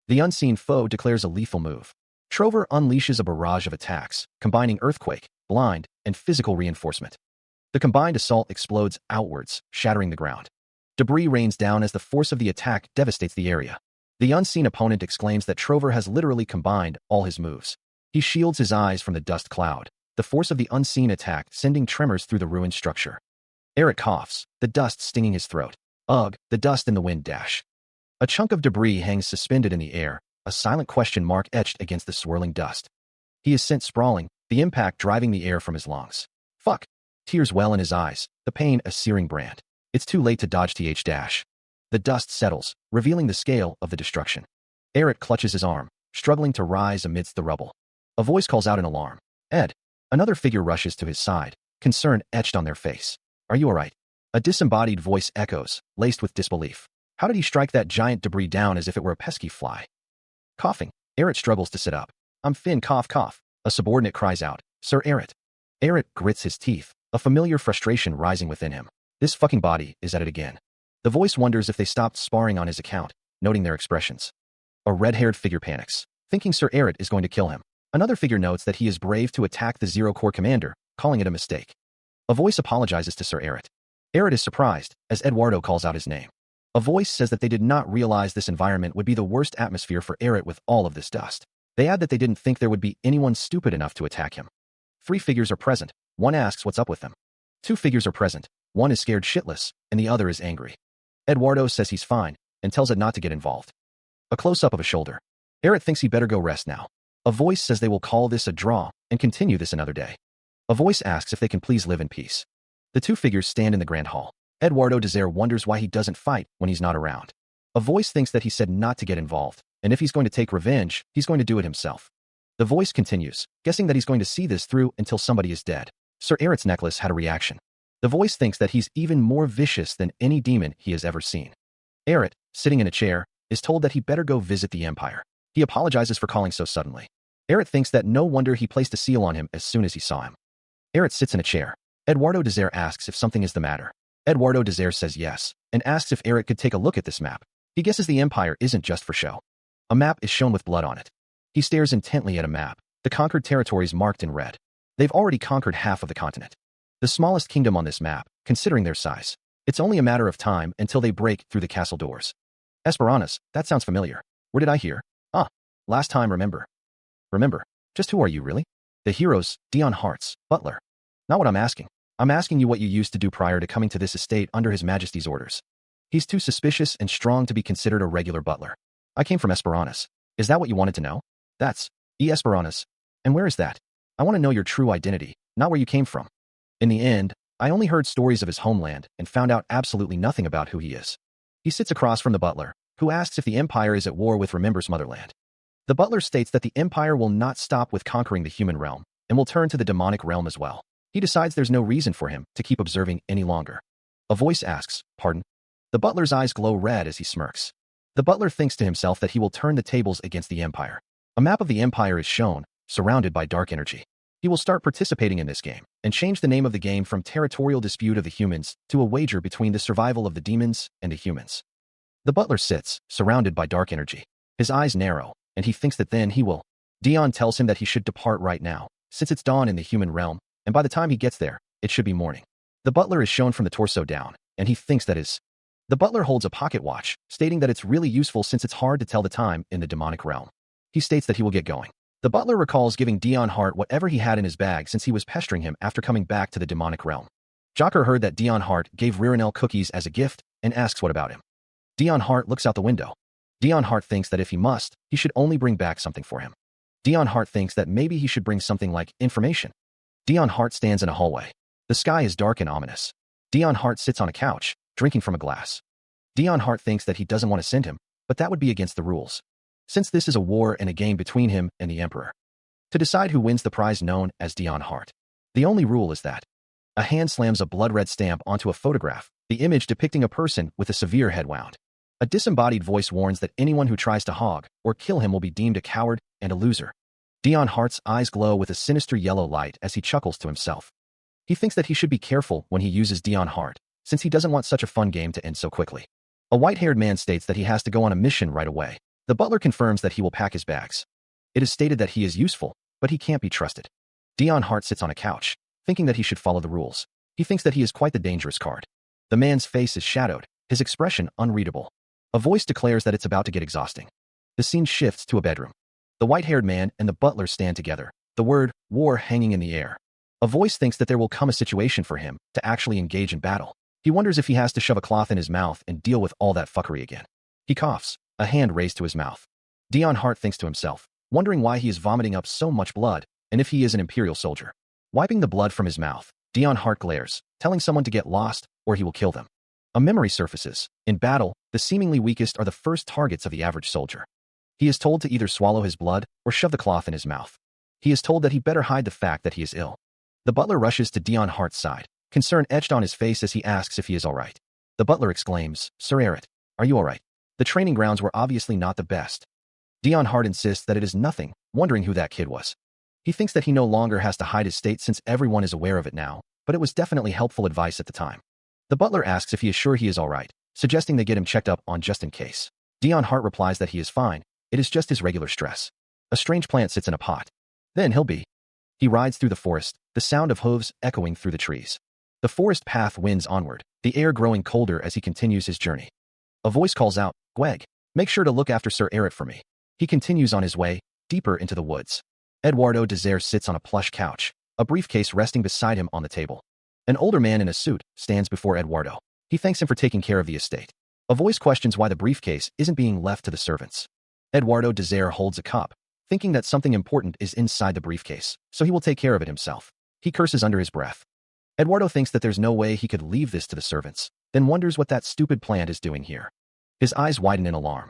The unseen foe declares a lethal move. Trover unleashes a barrage of attacks, combining earthquake, blind, and physical reinforcement. The combined assault explodes outwards, shattering the ground. Debris rains down as the force of the attack devastates the area. The unseen opponent exclaims that Trover has literally combined all his moves. He shields his eyes from the dust cloud, the force of the unseen attack sending tremors through the ruined structure. Eric coughs, the dust stinging his throat. Ugh, the dust in the wind dash. A chunk of debris hangs suspended in the air, a silent question mark etched against the swirling dust. He is sent sprawling, the impact driving the air from his lungs. Fuck. Tears well in his eyes, the pain a searing brand. It's too late to dodge th dash. The dust settles, revealing the scale of the destruction. Eric clutches his arm, struggling to rise amidst the rubble. A voice calls out in alarm. Ed. Another figure rushes to his side, concern etched on their face. Are you alright? A disembodied voice echoes, laced with disbelief. How did he strike that giant debris down as if it were a pesky fly? Coughing, Eric struggles to sit up. I'm Finn, cough, cough. A subordinate cries out, Sir Eric. Eric grits his teeth, a familiar frustration rising within him. This fucking body is at it again. The voice wonders if they stopped sparring on his account, noting their expressions. A red-haired figure panics, thinking Sir Eric is going to kill him. Another figure notes that he is brave to attack the Zero Corps commander, calling it a mistake. A voice apologizes to Sir Eric. Eric is surprised, as Eduardo calls out his name. A voice says that they did not realize this environment would be the worst atmosphere for Eric with all of this dust. They add that they didn't think there would be anyone stupid enough to attack him. 3 figures are present. One asks what's up with them. 2 figures are present. One is scared shitless, and the other is angry. Eduardo says he's fine, and tells Ed not to get involved. A close-up of a shoulder. Eric thinks he better go rest now. A voice says they will call this a draw, and continue this another day. A voice asks if they can please live in peace. The 2 figures stand in the grand hall. Eduardo Desire wonders why he doesn't fight when he's not around. A voice thinks that he said not to get involved, and if he's going to take revenge, he's going to do it himself. The voice continues, guessing that he's going to see this through until somebody is dead. Sir Eric's necklace had a reaction. The voice thinks that he's even more vicious than any demon he has ever seen. Eric, sitting in a chair, is told that he better go visit the Empire. He apologizes for calling so suddenly. Eric thinks that no wonder he placed a seal on him as soon as he saw him. Eric sits in a chair. Eduardo Desire asks if something is the matter. Eduardo Desire says yes, and asks if Eric could take a look at this map. He guesses the Empire isn't just for show. A map is shown with blood on it. He stares intently at a map, the conquered territories marked in red. They've already conquered half of the continent. The smallest kingdom on this map, considering their size. It's only a matter of time until they break through the castle doors. Esperanza, that sounds familiar. Where did I hear? Last time, remember. Remember. Just who are you, really? The heroes, Dion Hart's, butler. Not what I'm asking. I'm asking you what you used to do prior to coming to this estate under His Majesty's orders. He's too suspicious and strong to be considered a regular butler. I came from Esperanza. Is that what you wanted to know? That's Esperanza. And where is that? I want to know your true identity, not where you came from. In the end, I only heard stories of his homeland and found out absolutely nothing about who he is. He sits across from the butler, who asks if the Empire is at war with Remember's motherland. The butler states that the Empire will not stop with conquering the human realm, and will turn to the demonic realm as well. He decides there's no reason for him to keep observing any longer. A voice asks, pardon? The butler's eyes glow red as he smirks. The butler thinks to himself that he will turn the tables against the Empire. A map of the Empire is shown, surrounded by dark energy. He will start participating in this game, and change the name of the game from Territorial Dispute of the Humans to a wager between the survival of the demons and the humans. The butler sits, surrounded by dark energy. His eyes narrow, and he thinks that then he will. Dion tells him that he should depart right now, since it's dawn in the human realm, and by the time he gets there, it should be morning. The butler is shown from the torso down, and he thinks that is. The butler holds a pocket watch, stating that it's really useful since it's hard to tell the time in the demonic realm. He states that he will get going. The butler recalls giving Dion Hart whatever he had in his bag since he was pestering him after coming back to the demonic realm. Jocker heard that Dion Hart gave Ririnel cookies as a gift, and asks what about him. Dion Hart looks out the window. Dion Hart thinks that if he must, he should only bring back something for him. Dion Hart thinks that maybe he should bring something like information. Dion Hart stands in a hallway. The sky is dark and ominous. Dion Hart sits on a couch, drinking from a glass. Dion Hart thinks that he doesn't want to send him, but that would be against the rules, since this is a war and a game between him and the Emperor. To decide who wins the prize known as Dion Hart. The only rule is that a hand slams a blood-red stamp onto a photograph, the image depicting a person with a severe head wound. A disembodied voice warns that anyone who tries to hog or kill him will be deemed a coward and a loser. Dion Hart's eyes glow with a sinister yellow light as he chuckles to himself. He thinks that he should be careful when he uses Dion Hart, since he doesn't want such a fun game to end so quickly. A white-haired man states that he has to go on a mission right away. The butler confirms that he will pack his bags. It is stated that he is useful, but he can't be trusted. Dion Hart sits on a couch, thinking that he should follow the rules. He thinks that he is quite the dangerous card. The man's face is shadowed, his expression unreadable. A voice declares that it's about to get exhausting. The scene shifts to a bedroom. The white-haired man and the butler stand together, the word war hanging in the air. A voice thinks that there will come a situation for him to actually engage in battle. He wonders if he has to shove a cloth in his mouth and deal with all that fuckery again. He coughs, a hand raised to his mouth. Dion Hart thinks to himself, wondering why he is vomiting up so much blood, and if he is an Imperial soldier. Wiping the blood from his mouth, Dion Hart glares, telling someone to get lost, or he will kill them. A memory surfaces. In battle, the seemingly weakest are the first targets of the average soldier. He is told to either swallow his blood or shove the cloth in his mouth. He is told that he better hide the fact that he is ill. The butler rushes to Dion Hart's side, concern etched on his face as he asks if he is all right. The butler exclaims, "Sir Errett, are you all right?" The training grounds were obviously not the best. Dion Hart insists that it is nothing, wondering who that kid was. He thinks that he no longer has to hide his state since everyone is aware of it now, but it was definitely helpful advice at the time. The butler asks if he is sure he is all right, suggesting they get him checked up on just in case. Dion Hart replies that he is fine, it is just his regular stress. A strange plant sits in a pot. Then he'll be. He rides through the forest, the sound of hooves echoing through the trees. The forest path winds onward, the air growing colder as he continues his journey. A voice calls out, "Gweg, make sure to look after Sir Errett for me." He continues on his way, deeper into the woods. Eduardo Desire sits on a plush couch, a briefcase resting beside him on the table. An older man in a suit stands before Eduardo. He thanks him for taking care of the estate. A voice questions why the briefcase isn't being left to the servants. Eduardo Desire holds a cup, thinking that something important is inside the briefcase, so he will take care of it himself. He curses under his breath. Eduardo thinks that there's no way he could leave this to the servants, then wonders what that stupid plant is doing here. His eyes widen in alarm.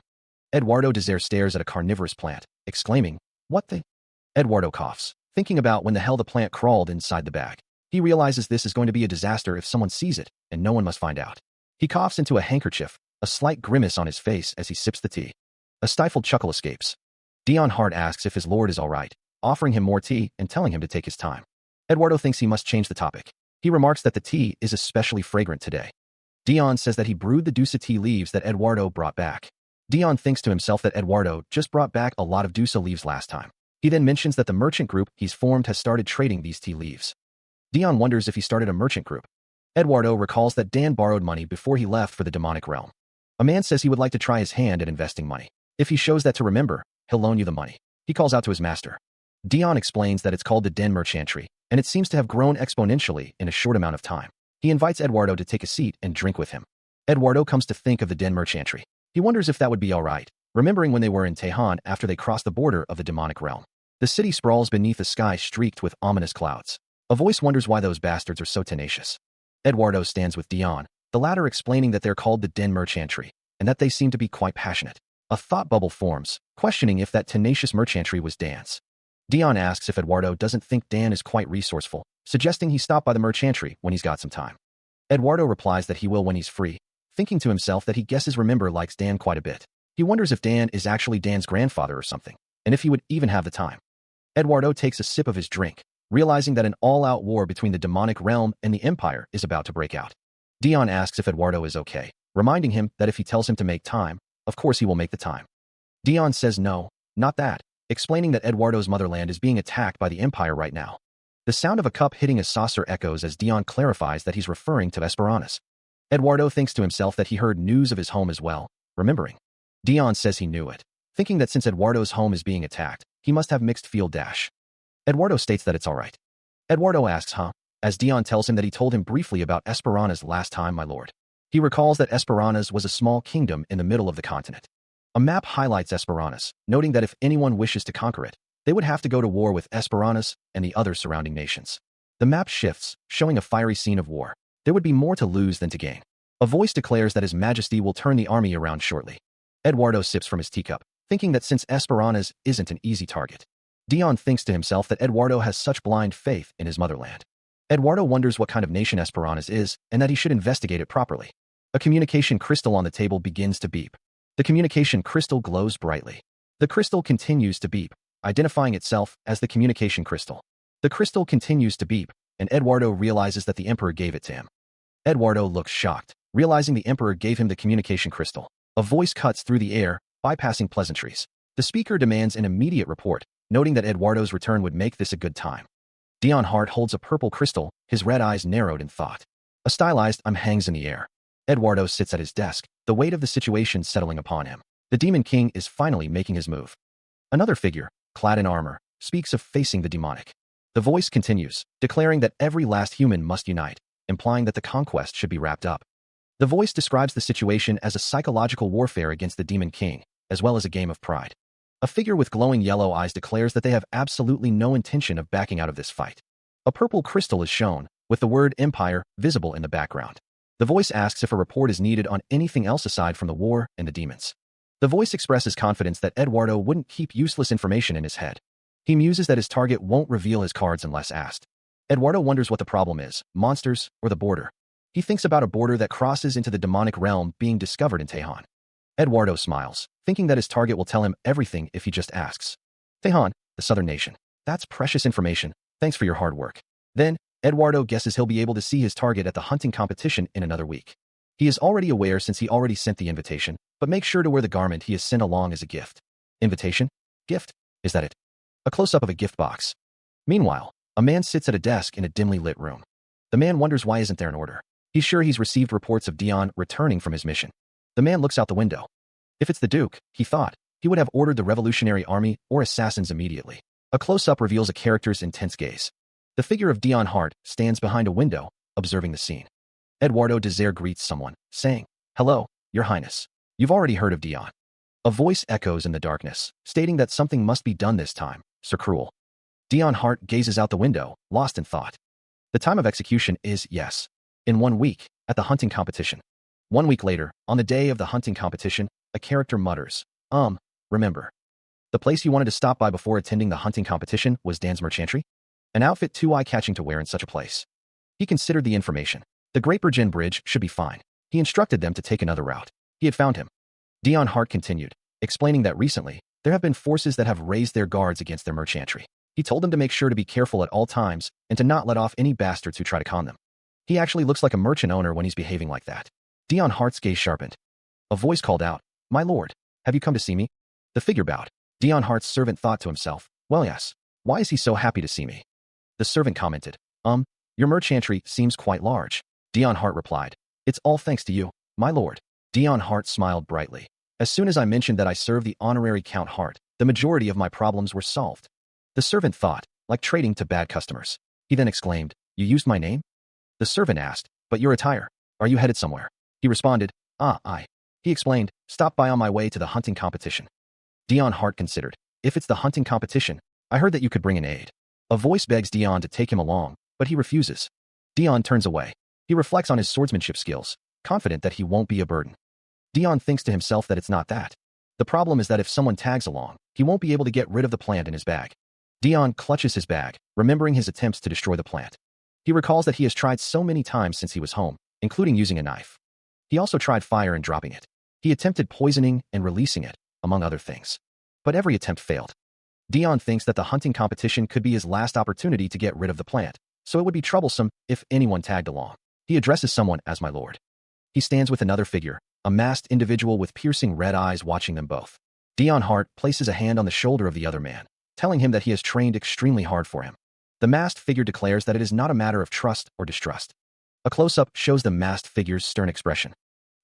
Eduardo Desire stares at a carnivorous plant, exclaiming, "What the?" Eduardo coughs, thinking about when the hell the plant crawled inside the bag. He realizes this is going to be a disaster if someone sees it, and no one must find out. He coughs into a handkerchief, a slight grimace on his face as he sips the tea. A stifled chuckle escapes. Dion Hart asks if his lord is all right, offering him more tea and telling him to take his time. Eduardo thinks he must change the topic. He remarks that the tea is especially fragrant today. Dion says that he brewed the Dusa tea leaves that Eduardo brought back. Dion thinks to himself that Eduardo just brought back a lot of Dusa leaves last time. He then mentions that the merchant group he's formed has started trading these tea leaves. Dion wonders if he started a merchant group. Eduardo recalls that Dan borrowed money before he left for the demonic realm. A man says he would like to try his hand at investing money. If he shows that to remember, he'll loan you the money. He calls out to his master. Dion explains that it's called the Den Merchantry, and it seems to have grown exponentially in a short amount of time. He invites Eduardo to take a seat and drink with him. Eduardo comes to think of the Den Merchantry. He wonders if that would be all right, remembering when they were in Tehan after they crossed the border of the demonic realm. The city sprawls beneath a sky streaked with ominous clouds. A voice wonders why those bastards are so tenacious. Eduardo stands with Dion, the latter explaining that they're called the Den Merchantry, and that they seem to be quite passionate. A thought bubble forms, questioning if that tenacious merchantry was Dan's. Dion asks if Eduardo doesn't think Dan is quite resourceful, suggesting he stop by the merchantry when he's got some time. Eduardo replies that he will when he's free, thinking to himself that he guesses Remember likes Dan quite a bit. He wonders if Dan is actually Dan's grandfather or something, and if he would even have the time. Eduardo takes a sip of his drink, realizing that an all-out war between the demonic realm and the Empire is about to break out. Dion asks if Eduardo is okay, reminding him that if he tells him to make time, of course he will make the time. Dion says no, not that, explaining that Eduardo's motherland is being attacked by the Empire right now. The sound of a cup hitting a saucer echoes as Dion clarifies that he's referring to Esperanza. Eduardo thinks to himself that he heard news of his home as well, remembering. Dion says he knew it, thinking that since Eduardo's home is being attacked, he must have mixed field dash. Eduardo states that it's all right. Eduardo asks, huh? As Dion tells him that he told him briefly about Esperanza last time, my lord. He recalls that Esperanza was a small kingdom in the middle of the continent. A map highlights Esperanza, noting that if anyone wishes to conquer it, they would have to go to war with Esperanza and the other surrounding nations. The map shifts, showing a fiery scene of war. There would be more to lose than to gain. A voice declares that His Majesty will turn the army around shortly. Eduardo sips from his teacup, thinking that since Esperanza isn't an easy target. Dion thinks to himself that Eduardo has such blind faith in his motherland. Eduardo wonders what kind of nation Esperanza is and that he should investigate it properly. A communication crystal on the table begins to beep. The communication crystal glows brightly. The crystal continues to beep, identifying itself as the communication crystal. The crystal continues to beep, and Eduardo realizes that the Emperor gave it to him. Eduardo looks shocked, realizing the Emperor gave him the communication crystal. A voice cuts through the air, bypassing pleasantries. The speaker demands an immediate report, noting that Eduardo's return would make this a good time. Dion Hart holds a purple crystal, his red eyes narrowed in thought. A stylized hangs in the air. Eduardo sits at his desk, the weight of the situation settling upon him. The Demon King is finally making his move. Another figure, clad in armor, speaks of facing the demonic. The voice continues, declaring that every last human must unite, implying that the conquest should be wrapped up. The voice describes the situation as a psychological warfare against the Demon King, as well as a game of pride. A figure with glowing yellow eyes declares that they have absolutely no intention of backing out of this fight. A purple crystal is shown, with the word Empire visible in the background. The voice asks if a report is needed on anything else aside from the war and the demons. The voice expresses confidence that Eduardo wouldn't keep useless information in his head. He muses that his target won't reveal his cards unless asked. Eduardo wonders what the problem is, monsters or the border. He thinks about a border that crosses into the demonic realm being discovered in Tejan. Eduardo smiles, thinking that his target will tell him everything if he just asks. Tejan, the southern nation. That's precious information. Thanks for your hard work. Then, Eduardo guesses he'll be able to see his target at the hunting competition in another week. He is already aware since he already sent the invitation, but make sure to wear the garment he has sent along as a gift. Invitation? Gift? Is that it? A close-up of a gift box. Meanwhile, a man sits at a desk in a dimly lit room. The man wonders why isn't there an order. He's sure he's received reports of Dion returning from his mission. The man looks out the window. If it's the Duke, he thought, he would have ordered the Revolutionary Army or assassins immediately. A close-up reveals a character's intense gaze. The figure of Dion Hart stands behind a window, observing the scene. Eduardo Desire greets someone, saying, "Hello, Your Highness. You've already heard of Dion." A voice echoes in the darkness, stating that something must be done this time, Sir Cruel. Dion Hart gazes out the window, lost in thought. The time of execution is, yes, in 1 week, at the hunting competition. 1 week later, on the day of the hunting competition, a character mutters, remember. The place he wanted to stop by before attending the hunting competition was Dan's Merchantry? An outfit too eye-catching to wear in such a place. He considered the information. The Great Bergen Bridge should be fine. He instructed them to take another route. He had found him. Dion Hart continued, explaining that recently, there have been forces that have raised their guards against their merchantry. He told them to make sure to be careful at all times and to not let off any bastards who try to con them. He actually looks like a merchant owner when he's behaving like that. Dion Hart's gaze sharpened. A voice called out, "My lord, have you come to see me?" The figure bowed. Dion Hart's servant thought to himself, "Well, yes. Why is he so happy to see me?" The servant commented, Your merchantry seems quite large." Dion Hart replied, "It's all thanks to you, my lord." Dion Hart smiled brightly. "As soon as I mentioned that I serve the honorary Count Hart, the majority of my problems were solved." The servant thought, like trading to bad customers. He then exclaimed, "You used my name?" The servant asked, "But your attire. Are you headed somewhere?" He responded, I." He explained, "Stopped by on my way to the hunting competition." Dion Hart considered, "If it's the hunting competition, I heard that you could bring an aide." A voice begs Dion to take him along, but he refuses. Dion turns away. He reflects on his swordsmanship skills, confident that he won't be a burden. Dion thinks to himself that it's not that. The problem is that if someone tags along, he won't be able to get rid of the plant in his bag. Dion clutches his bag, remembering his attempts to destroy the plant. He recalls that he has tried so many times since he was home, including using a knife. He also tried fire and dropping it. He attempted poisoning and releasing it, among other things. But every attempt failed. Dion thinks that the hunting competition could be his last opportunity to get rid of the plant, so it would be troublesome if anyone tagged along. He addresses someone as my lord. He stands with another figure, a masked individual with piercing red eyes watching them both. Dion Hart places a hand on the shoulder of the other man, telling him that he has trained extremely hard for him. The masked figure declares that it is not a matter of trust or distrust. A close-up shows the masked figure's stern expression.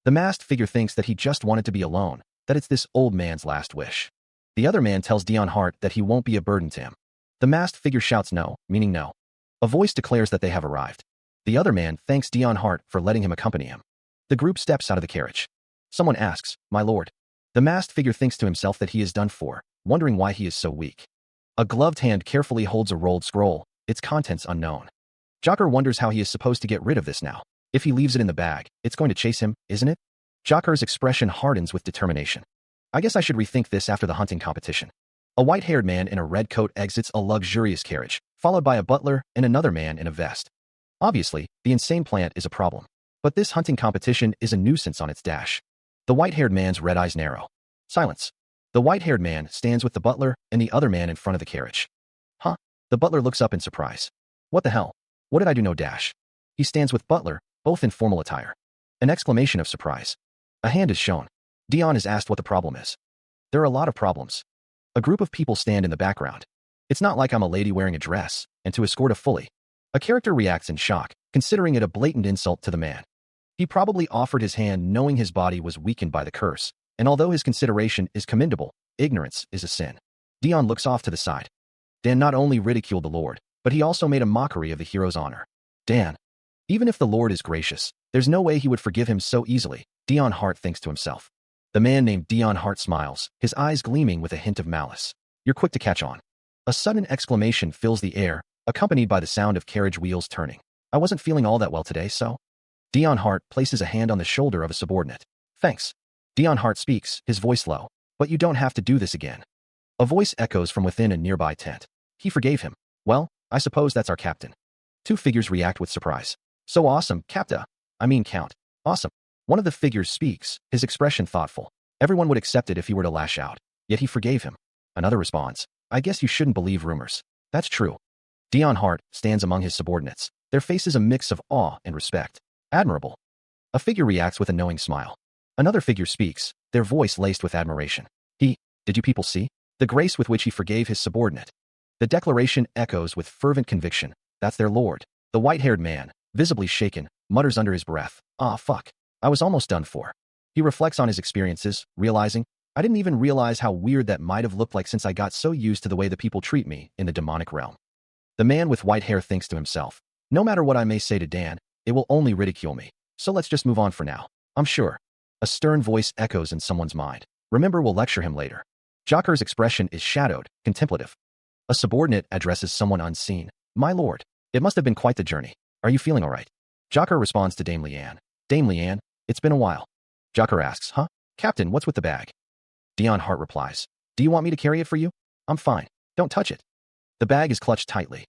The masked figure thinks that he just wanted to be alone, that it's this old man's last wish. The other man tells Dion Hart that he won't be a burden to him. The masked figure shouts no, meaning no. A voice declares that they have arrived. The other man thanks Dion Hart for letting him accompany him. The group steps out of the carriage. Someone asks, my lord. The masked figure thinks to himself that he is done for, wondering why he is so weak. A gloved hand carefully holds a rolled scroll, its contents unknown. Jocker wonders how he is supposed to get rid of this now. If he leaves it in the bag, it's going to chase him, isn't it? Jocker's expression hardens with determination. I guess I should rethink this after the hunting competition. A white-haired man in a red coat exits a luxurious carriage, followed by a butler and another man in a vest. Obviously, the insane plant is a problem. But this hunting competition is a nuisance on its dash. The white-haired man's red eyes narrow. Silence. The white-haired man stands with the butler and the other man in front of the carriage. Huh? The butler looks up in surprise. What the hell? What did I do? No dash. He stands with butler, both in formal attire. An exclamation of surprise. A hand is shown. Dion is asked what the problem is. There are a lot of problems. A group of people stand in the background. It's not like I'm a lady wearing a dress, and to escort a fully. A character reacts in shock, considering it a blatant insult to the man. He probably offered his hand knowing his body was weakened by the curse, and although his consideration is commendable, ignorance is a sin. Dion looks off to the side. Dan not only ridiculed the Lord, but he also made a mockery of the hero's honor. Dan. Even if the Lord is gracious, there's no way he would forgive him so easily, Dion Hart thinks to himself. The man named Dion Hart smiles, his eyes gleaming with a hint of malice. You're quick to catch on. A sudden exclamation fills the air, accompanied by the sound of carriage wheels turning. I wasn't feeling all that well today, so? Dion Hart places a hand on the shoulder of a subordinate. Thanks. Dion Hart speaks, his voice low. But you don't have to do this again. A voice echoes from within a nearby tent. He forgave him. Well, I suppose that's our captain. Two figures react with surprise. So awesome, Capta. I mean Count. Awesome. One of the figures speaks, his expression thoughtful. Everyone would accept it if he were to lash out. Yet he forgave him. Another responds. I guess you shouldn't believe rumors. That's true. Dion Hart stands among his subordinates. Their face is a mix of awe and respect. Admirable. A figure reacts with a knowing smile. Another figure speaks, their voice laced with admiration. Did you people see? The grace with which he forgave his subordinate. The declaration echoes with fervent conviction. That's their lord. The white-haired man, visibly shaken, mutters under his breath. Ah, fuck. I was almost done for. He reflects on his experiences, realizing, I didn't even realize how weird that might have looked like since I got so used to the way the people treat me in the demonic realm. The man with white hair thinks to himself, no matter what I may say to Dan, it will only ridicule me. So let's just move on for now. I'm sure. A stern voice echoes in someone's mind. Remember, we'll lecture him later. Jocker's expression is shadowed, contemplative. A subordinate addresses someone unseen. My lord, it must have been quite the journey. Are you feeling all right? Jocker responds to Dame Leanne. Dame Leanne, it's been a while. Jocker asks, huh? Captain, what's with the bag? Dion Hart replies, do you want me to carry it for you? I'm fine. Don't touch it. The bag is clutched tightly.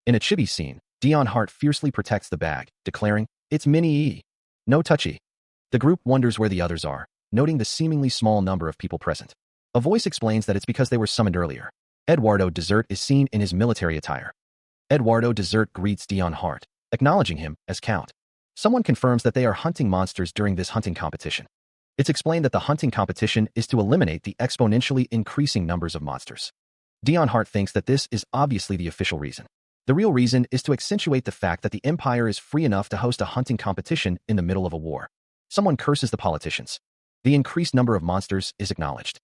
In a chibi scene, Dion Hart fiercely protects the bag, declaring, it's mini-e. No touchy. The group wonders where the others are, noting the seemingly small number of people present. A voice explains that it's because they were summoned earlier. Eduardo Desert is seen in his military attire. Eduardo Desert greets Dion Hart, acknowledging him as Count. Someone confirms that they are hunting monsters during this hunting competition. It's explained that the hunting competition is to eliminate the exponentially increasing numbers of monsters. Dion Hart thinks that this is obviously the official reason. The real reason is to accentuate the fact that the Empire is free enough to host a hunting competition in the middle of a war. Someone curses the politicians. The increased number of monsters is acknowledged.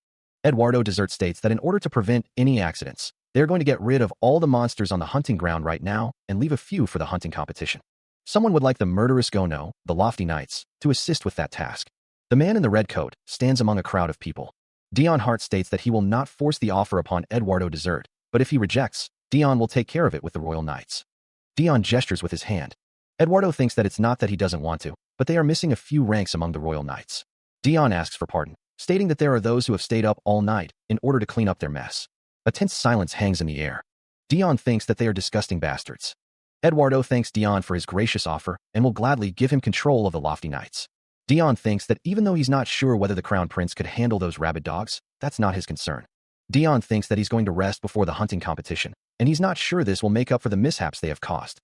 Eduardo Desert states that in order to prevent any accidents, they're going to get rid of all the monsters on the hunting ground right now and leave a few for the hunting competition. Someone would like the murderous Gono, the Lofty Knights, to assist with that task. The man in the red coat stands among a crowd of people. Dion Hart states that he will not force the offer upon Eduardo Desert, but if he rejects, Dion will take care of it with the Royal Knights. Dion gestures with his hand. Eduardo thinks that it's not that he doesn't want to, but they are missing a few ranks among the Royal Knights. Dion asks for pardon, stating that there are those who have stayed up all night in order to clean up their mess. A tense silence hangs in the air. Dion thinks that they are disgusting bastards. Eduardo thanks Dion for his gracious offer and will gladly give him control of the Lofty Knights. Dion thinks that even though he's not sure whether the Crown Prince could handle those rabid dogs, that's not his concern. Dion thinks that he's going to rest before the hunting competition, and he's not sure this will make up for the mishaps they have caused.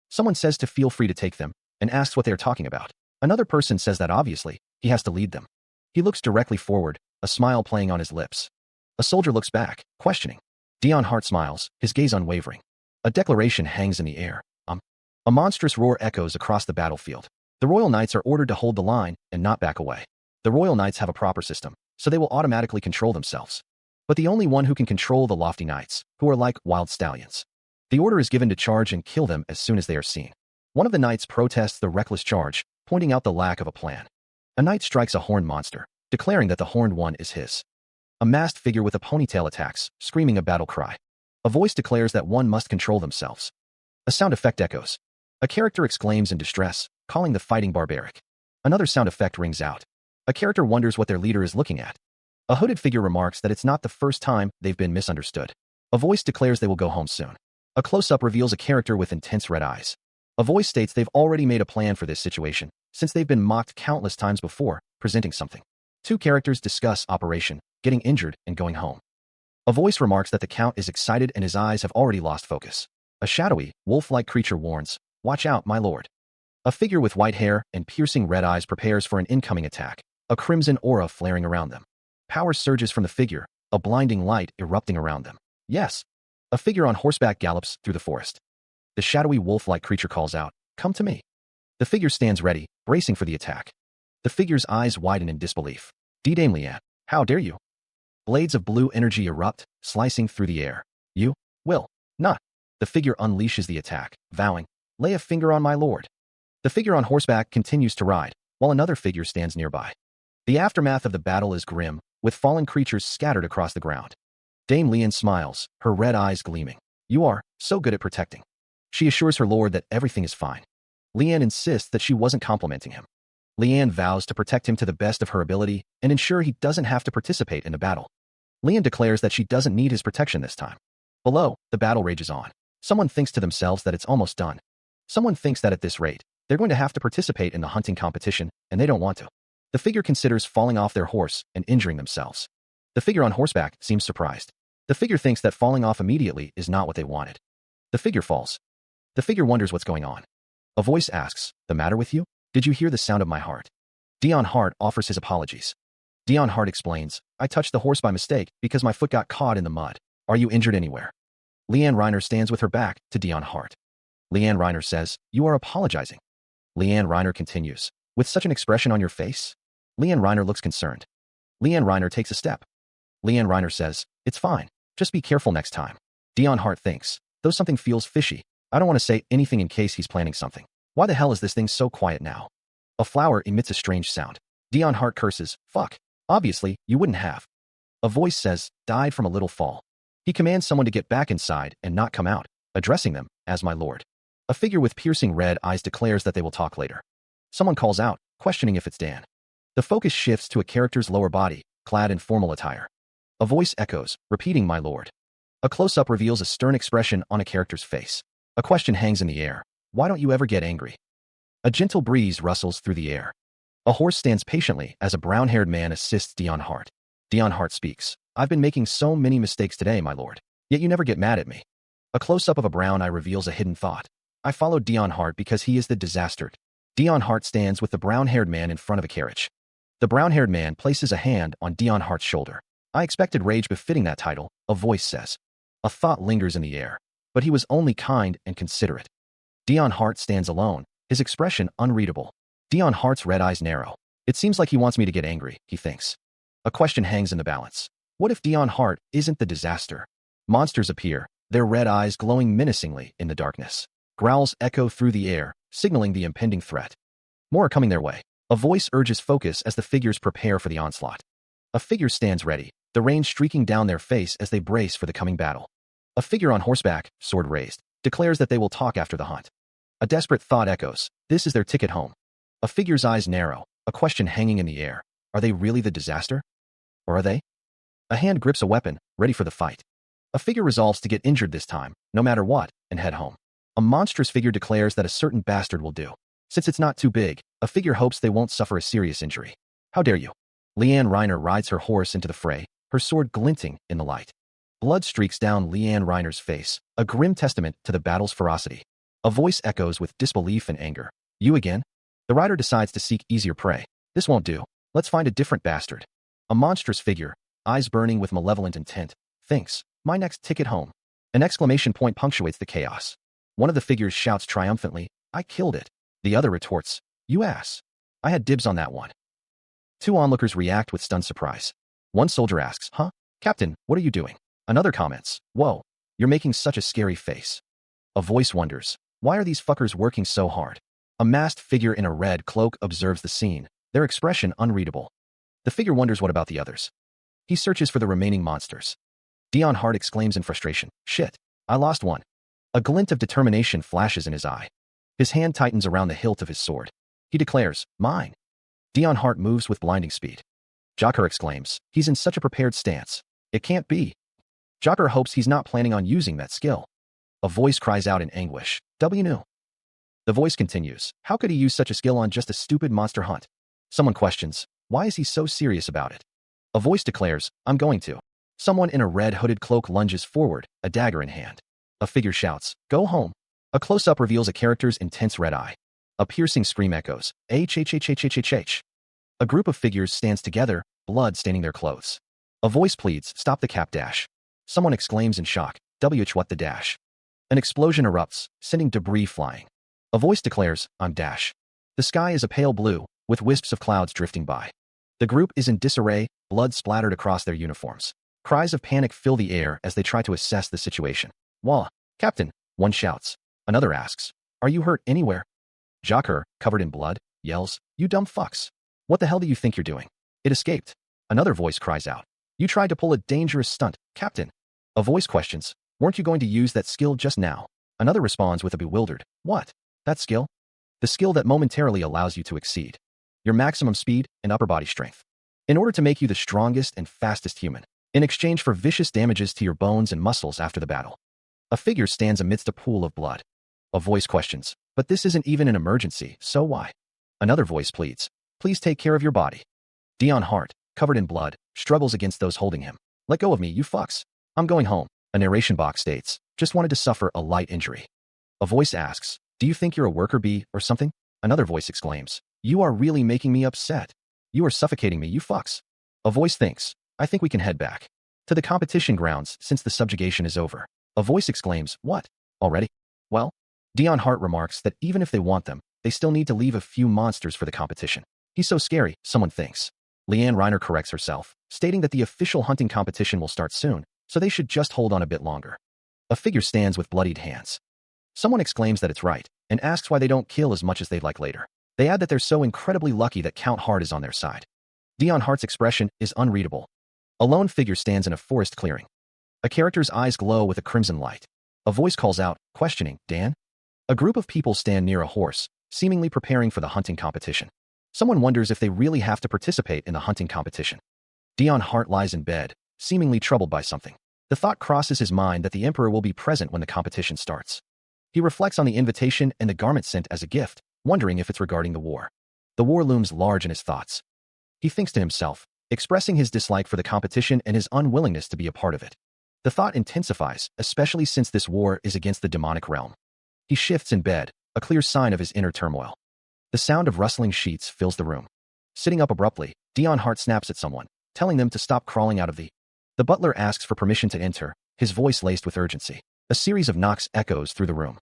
Someone says to feel free to take them, and asks what they are talking about. Another person says that obviously, he has to lead them. He looks directly forward, a smile playing on his lips. A soldier looks back, questioning. Dion Hart smiles, his gaze unwavering. A declaration hangs in the air. A monstrous roar echoes across the battlefield. The Royal Knights are ordered to hold the line and not back away. The Royal Knights have a proper system, so they will automatically control themselves. But the only one who can control the Lofty Knights, who are like wild stallions. The order is given to charge and kill them as soon as they are seen. One of the knights protests the reckless charge, pointing out the lack of a plan. A knight strikes a horned monster, declaring that the horned one is his. A masked figure with a ponytail attacks, screaming a battle cry. A voice declares that one must control themselves. A sound effect echoes. A character exclaims in distress, calling the fighting barbaric. Another sound effect rings out. A character wonders what their leader is looking at. A hooded figure remarks that it's not the first time they've been misunderstood. A voice declares they will go home soon. A close-up reveals a character with intense red eyes. A voice states they've already made a plan for this situation, since they've been mocked countless times before, presenting something. Two characters discuss operation, getting injured, and going home. A voice remarks that the Count is excited and his eyes have already lost focus. A shadowy, wolf-like creature warns, watch out, my lord. A figure with white hair and piercing red eyes prepares for an incoming attack, a crimson aura flaring around them. Power surges from the figure, a blinding light erupting around them. Yes. A figure on horseback gallops through the forest. The shadowy wolf-like creature calls out, come to me. The figure stands ready, bracing for the attack. The figure's eyes widen in disbelief. Dame Leanne, how dare you? Blades of blue energy erupt, slicing through the air. You will not. The figure unleashes the attack, vowing, "Lay a finger on my lord." The figure on horseback continues to ride, while another figure stands nearby. The aftermath of the battle is grim, with fallen creatures scattered across the ground. Dame Lian smiles, her red eyes gleaming. "You are so good at protecting." She assures her lord that everything is fine. Lian insists that she wasn't complimenting him. Lian vows to protect him to the best of her ability and ensure he doesn't have to participate in the battle. Lian declares that she doesn't need his protection this time. Below, the battle rages on. Someone thinks to themselves that it's almost done. Someone thinks that at this rate, they're going to have to participate in the hunting competition, and they don't want to. The figure considers falling off their horse and injuring themselves. The figure on horseback seems surprised. The figure thinks that falling off immediately is not what they wanted. The figure falls. The figure wonders what's going on. A voice asks, "The matter with you? Did you hear the sound of my heart?" Dion Hart offers his apologies. Dion Hart explains, "I touched the horse by mistake because my foot got caught in the mud. Are you injured anywhere?" Leanne Reiner stands with her back to Dion Hart. Leanne Reiner says, "You are apologizing." Leanne Reiner continues, "With such an expression on your face?" Leanne Reiner looks concerned. Leanne Reiner takes a step. Leanne Reiner says, "It's fine. Just be careful next time." Dion Hart thinks, "Though something feels fishy, I don't want to say anything in case he's planning something. Why the hell is this thing so quiet now?" A flower emits a strange sound. Dion Hart curses, "Fuck. Obviously, you wouldn't have." A voice says, "Died from a little fall." He commands someone to get back inside and not come out, addressing them as "my lord." A figure with piercing red eyes declares that they will talk later. Someone calls out, questioning if it's Dan. The focus shifts to a character's lower body, clad in formal attire. A voice echoes, repeating "my lord." A close-up reveals a stern expression on a character's face. A question hangs in the air. Why don't you ever get angry? A gentle breeze rustles through the air. A horse stands patiently as a brown-haired man assists Dion Hart. Dion Hart speaks, "I've been making so many mistakes today, my lord. Yet you never get mad at me." A close-up of a brown eye reveals a hidden thought. "I followed Dion Hart because he is the disaster." Dion Hart stands with the brown-haired man in front of a carriage. The brown-haired man places a hand on Dion Hart's shoulder. "I expected rage befitting that title," a voice says. A thought lingers in the air. But he was only kind and considerate. Dion Hart stands alone, his expression unreadable. Dion Hart's red eyes narrow. "It seems like he wants me to get angry," he thinks. A question hangs in the balance. What if Dion Hart isn't the disaster? Monsters appear, their red eyes glowing menacingly in the darkness. Growls echo through the air, signaling the impending threat. More are coming their way. A voice urges focus as the figures prepare for the onslaught. A figure stands ready, the rain streaking down their face as they brace for the coming battle. A figure on horseback, sword raised, declares that they will talk after the hunt. A desperate thought echoes, this is their ticket home. A figure's eyes narrow, a question hanging in the air. Are they really the disaster? Or are they? A hand grips a weapon, ready for the fight. A figure resolves to get injured this time, no matter what, and head home. A monstrous figure declares that a certain bastard will do. Since it's not too big, a figure hopes they won't suffer a serious injury. How dare you? Leanne Reiner rides her horse into the fray, her sword glinting in the light. Blood streaks down Leanne Reiner's face, a grim testament to the battle's ferocity. A voice echoes with disbelief and anger. You again? The rider decides to seek easier prey. This won't do. Let's find a different bastard. A monstrous figure, eyes burning with malevolent intent, thinks, my next ticket home. An exclamation point punctuates the chaos. One of the figures shouts triumphantly, I killed it. The other retorts, you ass. I had dibs on that one. Two onlookers react with stunned surprise. One soldier asks, huh? Captain, what are you doing? Another comments, whoa, you're making such a scary face. A voice wonders, why are these fuckers working so hard? A masked figure in a red cloak observes the scene, their expression unreadable. The figure wonders what about the others. He searches for the remaining monsters. Dion Hart exclaims in frustration, shit, I lost one. A glint of determination flashes in his eye. His hand tightens around the hilt of his sword. He declares, mine. Dion Hart moves with blinding speed. Jocker exclaims, he's in such a prepared stance. It can't be. Jocker hopes he's not planning on using that skill. A voice cries out in anguish, W knew. The voice continues, how could he use such a skill on just a stupid monster hunt? Someone questions, why is he so serious about it? A voice declares, I'm going to. Someone in a red hooded cloak lunges forward, a dagger in hand. A figure shouts, go home. A close-up reveals a character's intense red eye. A piercing scream echoes, H. A group of figures stands together, blood staining their clothes. A voice pleads, stop the cap dash. Someone exclaims in shock, what the dash? An explosion erupts, sending debris flying. A voice declares, I'm dash. The sky is a pale blue, with wisps of clouds drifting by. The group is in disarray, blood splattered across their uniforms. Cries of panic fill the air as they try to assess the situation. Wah, Captain, One shouts. Another asks, "Are you hurt anywhere?" Joker, covered in blood, yells, "You dumb fucks. What the hell do you think you're doing? It escaped." Another voice cries out, "You tried to pull a dangerous stunt, Captain." A voice questions, "Weren't you going to use that skill just now?" Another responds with a bewildered, "What? That skill?" "The skill that momentarily allows you to exceed your maximum speed and upper body strength, in order to make you the strongest and fastest human, in exchange for vicious damages to your bones and muscles after the battle." A figure stands amidst a pool of blood. A voice questions, "But this isn't even an emergency, so why?" Another voice pleads, "Please take care of your body." Dion Hart, covered in blood, struggles against those holding him. "Let go of me, you fucks. I'm going home." A narration box states, "Just wanted to suffer a light injury." A voice asks, "Do you think you're a worker bee or something?" Another voice exclaims, "You are really making me upset. You are suffocating me, you fucks." A voice thinks, "I think we can head back to the competition grounds since the subjugation is over." A voice exclaims, "What? Already?" "Well," Dion Hart remarks that even if they want them, they still need to leave a few monsters for the competition. "He's so scary," someone thinks. Leanne Reiner corrects herself, stating that the official hunting competition will start soon, so they should just hold on a bit longer. A figure stands with bloodied hands. Someone exclaims that it's right, and asks why they don't kill as much as they'd like later. They add that they're so incredibly lucky that Count Hart is on their side. Dion Hart's expression is unreadable. A lone figure stands in a forest clearing. A character's eyes glow with a crimson light. A voice calls out, questioning, "Dan?" A group of people stand near a horse, seemingly preparing for the hunting competition. Someone wonders if they really have to participate in the hunting competition. Dion Hart lies in bed, seemingly troubled by something. The thought crosses his mind that the Emperor will be present when the competition starts. He reflects on the invitation and the garment sent as a gift, wondering if it's regarding the war. The war looms large in his thoughts. He thinks to himself, expressing his dislike for the competition and his unwillingness to be a part of it. The thought intensifies, especially since this war is against the demonic realm. He shifts in bed, a clear sign of his inner turmoil. The sound of rustling sheets fills the room. Sitting up abruptly, Dion Hart snaps at someone, telling them to stop crawling out of the... The butler asks for permission to enter, his voice laced with urgency. A series of knocks echoes through the room.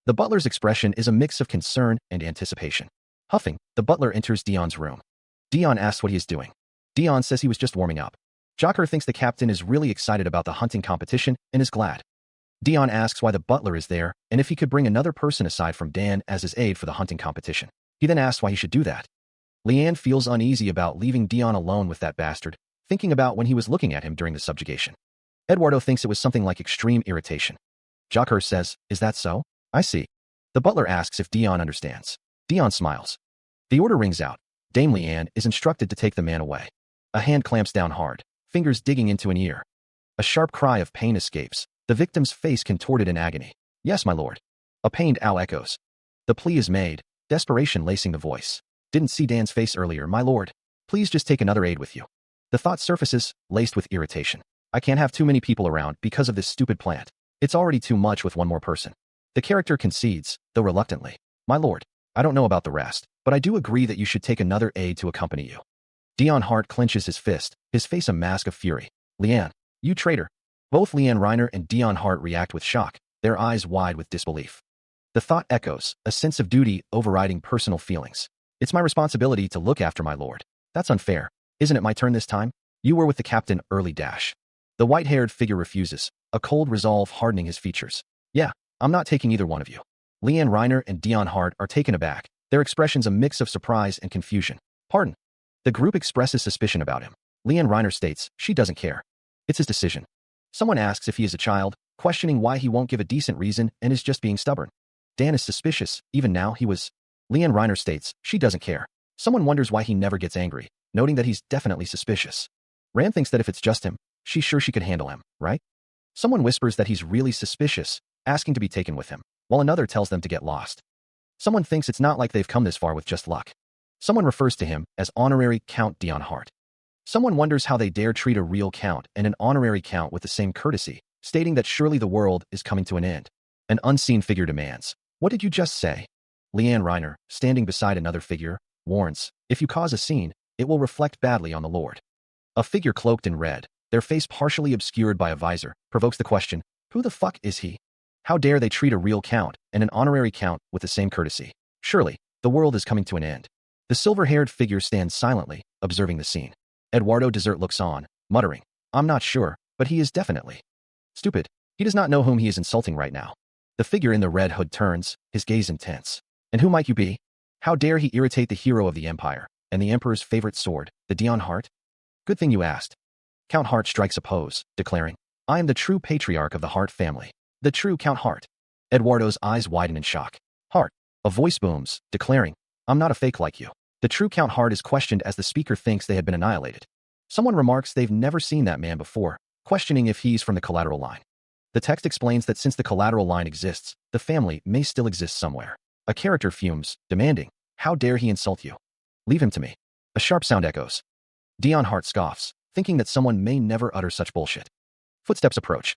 The butler's expression is a mix of concern and anticipation. Huffing, the butler enters Dion's room. Dion asks what he is doing. Dion says he was just warming up. Joker thinks the captain is really excited about the hunting competition and is glad. Dion asks why the butler is there and if he could bring another person aside from Dan as his aide for the hunting competition. He then asks why he should do that. Leanne feels uneasy about leaving Dion alone with that bastard, thinking about when he was looking at him during the subjugation. Eduardo thinks it was something like extreme irritation. Joker says, "Is that so? I see." The butler asks if Dion understands. Dion smiles. The order rings out. Dame Leanne is instructed to take the man away. A hand clamps down hard, fingers digging into an ear. A sharp cry of pain escapes, the victim's face contorted in agony. "Yes, my lord." A pained owl echoes. The plea is made, desperation lacing the voice. "Didn't see Dan's face earlier, my lord. Please just take another aide with you." The thought surfaces, laced with irritation. "I can't have too many people around because of this stupid plant. It's already too much with one more person." The character concedes, though reluctantly. "My lord, I don't know about the rest, but I do agree that you should take another aide to accompany you." Dion Hart clenches his fist, his face a mask of fury. "Leanne, you traitor." Both Leanne Reiner and Dion Hart react with shock, their eyes wide with disbelief. The thought echoes, a sense of duty overriding personal feelings. "It's my responsibility to look after my lord. That's unfair. Isn't it my turn this time? You were with the captain early dash." The white-haired figure refuses, a cold resolve hardening his features. "Yeah, I'm not taking either one of you." Leanne Reiner and Dion Hart are taken aback, their expressions a mix of surprise and confusion. "Pardon?" The group expresses suspicion about him. Leanne Reiner states she doesn't care. It's his decision. Someone asks if he is a child, questioning why he won't give a decent reason and is just being stubborn. Dan is suspicious, even now he was. Leanne Reiner states she doesn't care. Someone wonders why he never gets angry, noting that he's definitely suspicious. Rand thinks that if it's just him, she's sure she could handle him, right? Someone whispers that he's really suspicious, asking to be taken with him, while another tells them to get lost. Someone thinks it's not like they've come this far with just luck. Someone refers to him as honorary Count Dion Hart. Someone wonders how they dare treat a real count and an honorary count with the same courtesy, stating that surely the world is coming to an end. An unseen figure demands, "What did you just say?" Leanne Reiner, standing beside another figure, warns, "If you cause a scene, it will reflect badly on the Lord." A figure cloaked in red, their face partially obscured by a visor, provokes the question, "Who the fuck is he? How dare they treat a real count and an honorary count with the same courtesy? Surely, the world is coming to an end." The silver-haired figure stands silently, observing the scene. Eduardo Desert looks on, muttering, "I'm not sure, but he is definitely stupid. He does not know whom he is insulting right now." The figure in the red hood turns, his gaze intense. And who might you be? How dare he irritate the hero of the Empire, and the Emperor's favorite sword, the Dion Heart? Good thing you asked. Count Hart strikes a pose, declaring, I am the true patriarch of the Hart family. The true Count Hart. Eduardo's eyes widen in shock. Hart. A voice booms, declaring, I'm not a fake like you. The true Count Hart is questioned as the speaker thinks they had been annihilated. Someone remarks they've never seen that man before, questioning if he's from the collateral line. The text explains that since the collateral line exists, the family may still exist somewhere. A character fumes, demanding, how dare he insult you? Leave him to me. A sharp sound echoes. Dion Hart scoffs, thinking that someone may never utter such bullshit. Footsteps approach.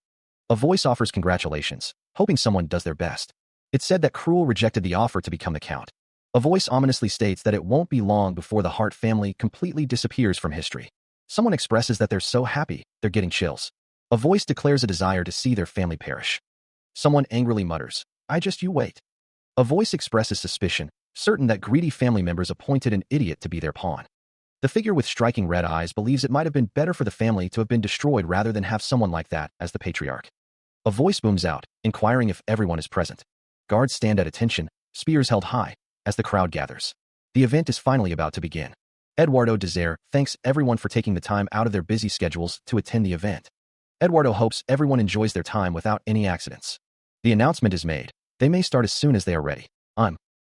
A voice offers congratulations, hoping someone does their best. It's said that Cruel rejected the offer to become the Count. A voice ominously states that it won't be long before the Hart family completely disappears from history. Someone expresses that they're so happy, they're getting chills. A voice declares a desire to see their family perish. Someone angrily mutters, you wait. A voice expresses suspicion, certain that greedy family members appointed an idiot to be their pawn. The figure with striking red eyes believes it might have been better for the family to have been destroyed rather than have someone like that as the patriarch. A voice booms out, inquiring if everyone is present. Guards stand at attention, spears held high, as the crowd gathers. The event is finally about to begin. Eduardo Desire thanks everyone for taking the time out of their busy schedules to attend the event. Eduardo hopes everyone enjoys their time without any accidents. The announcement is made. They may start as soon as they are ready.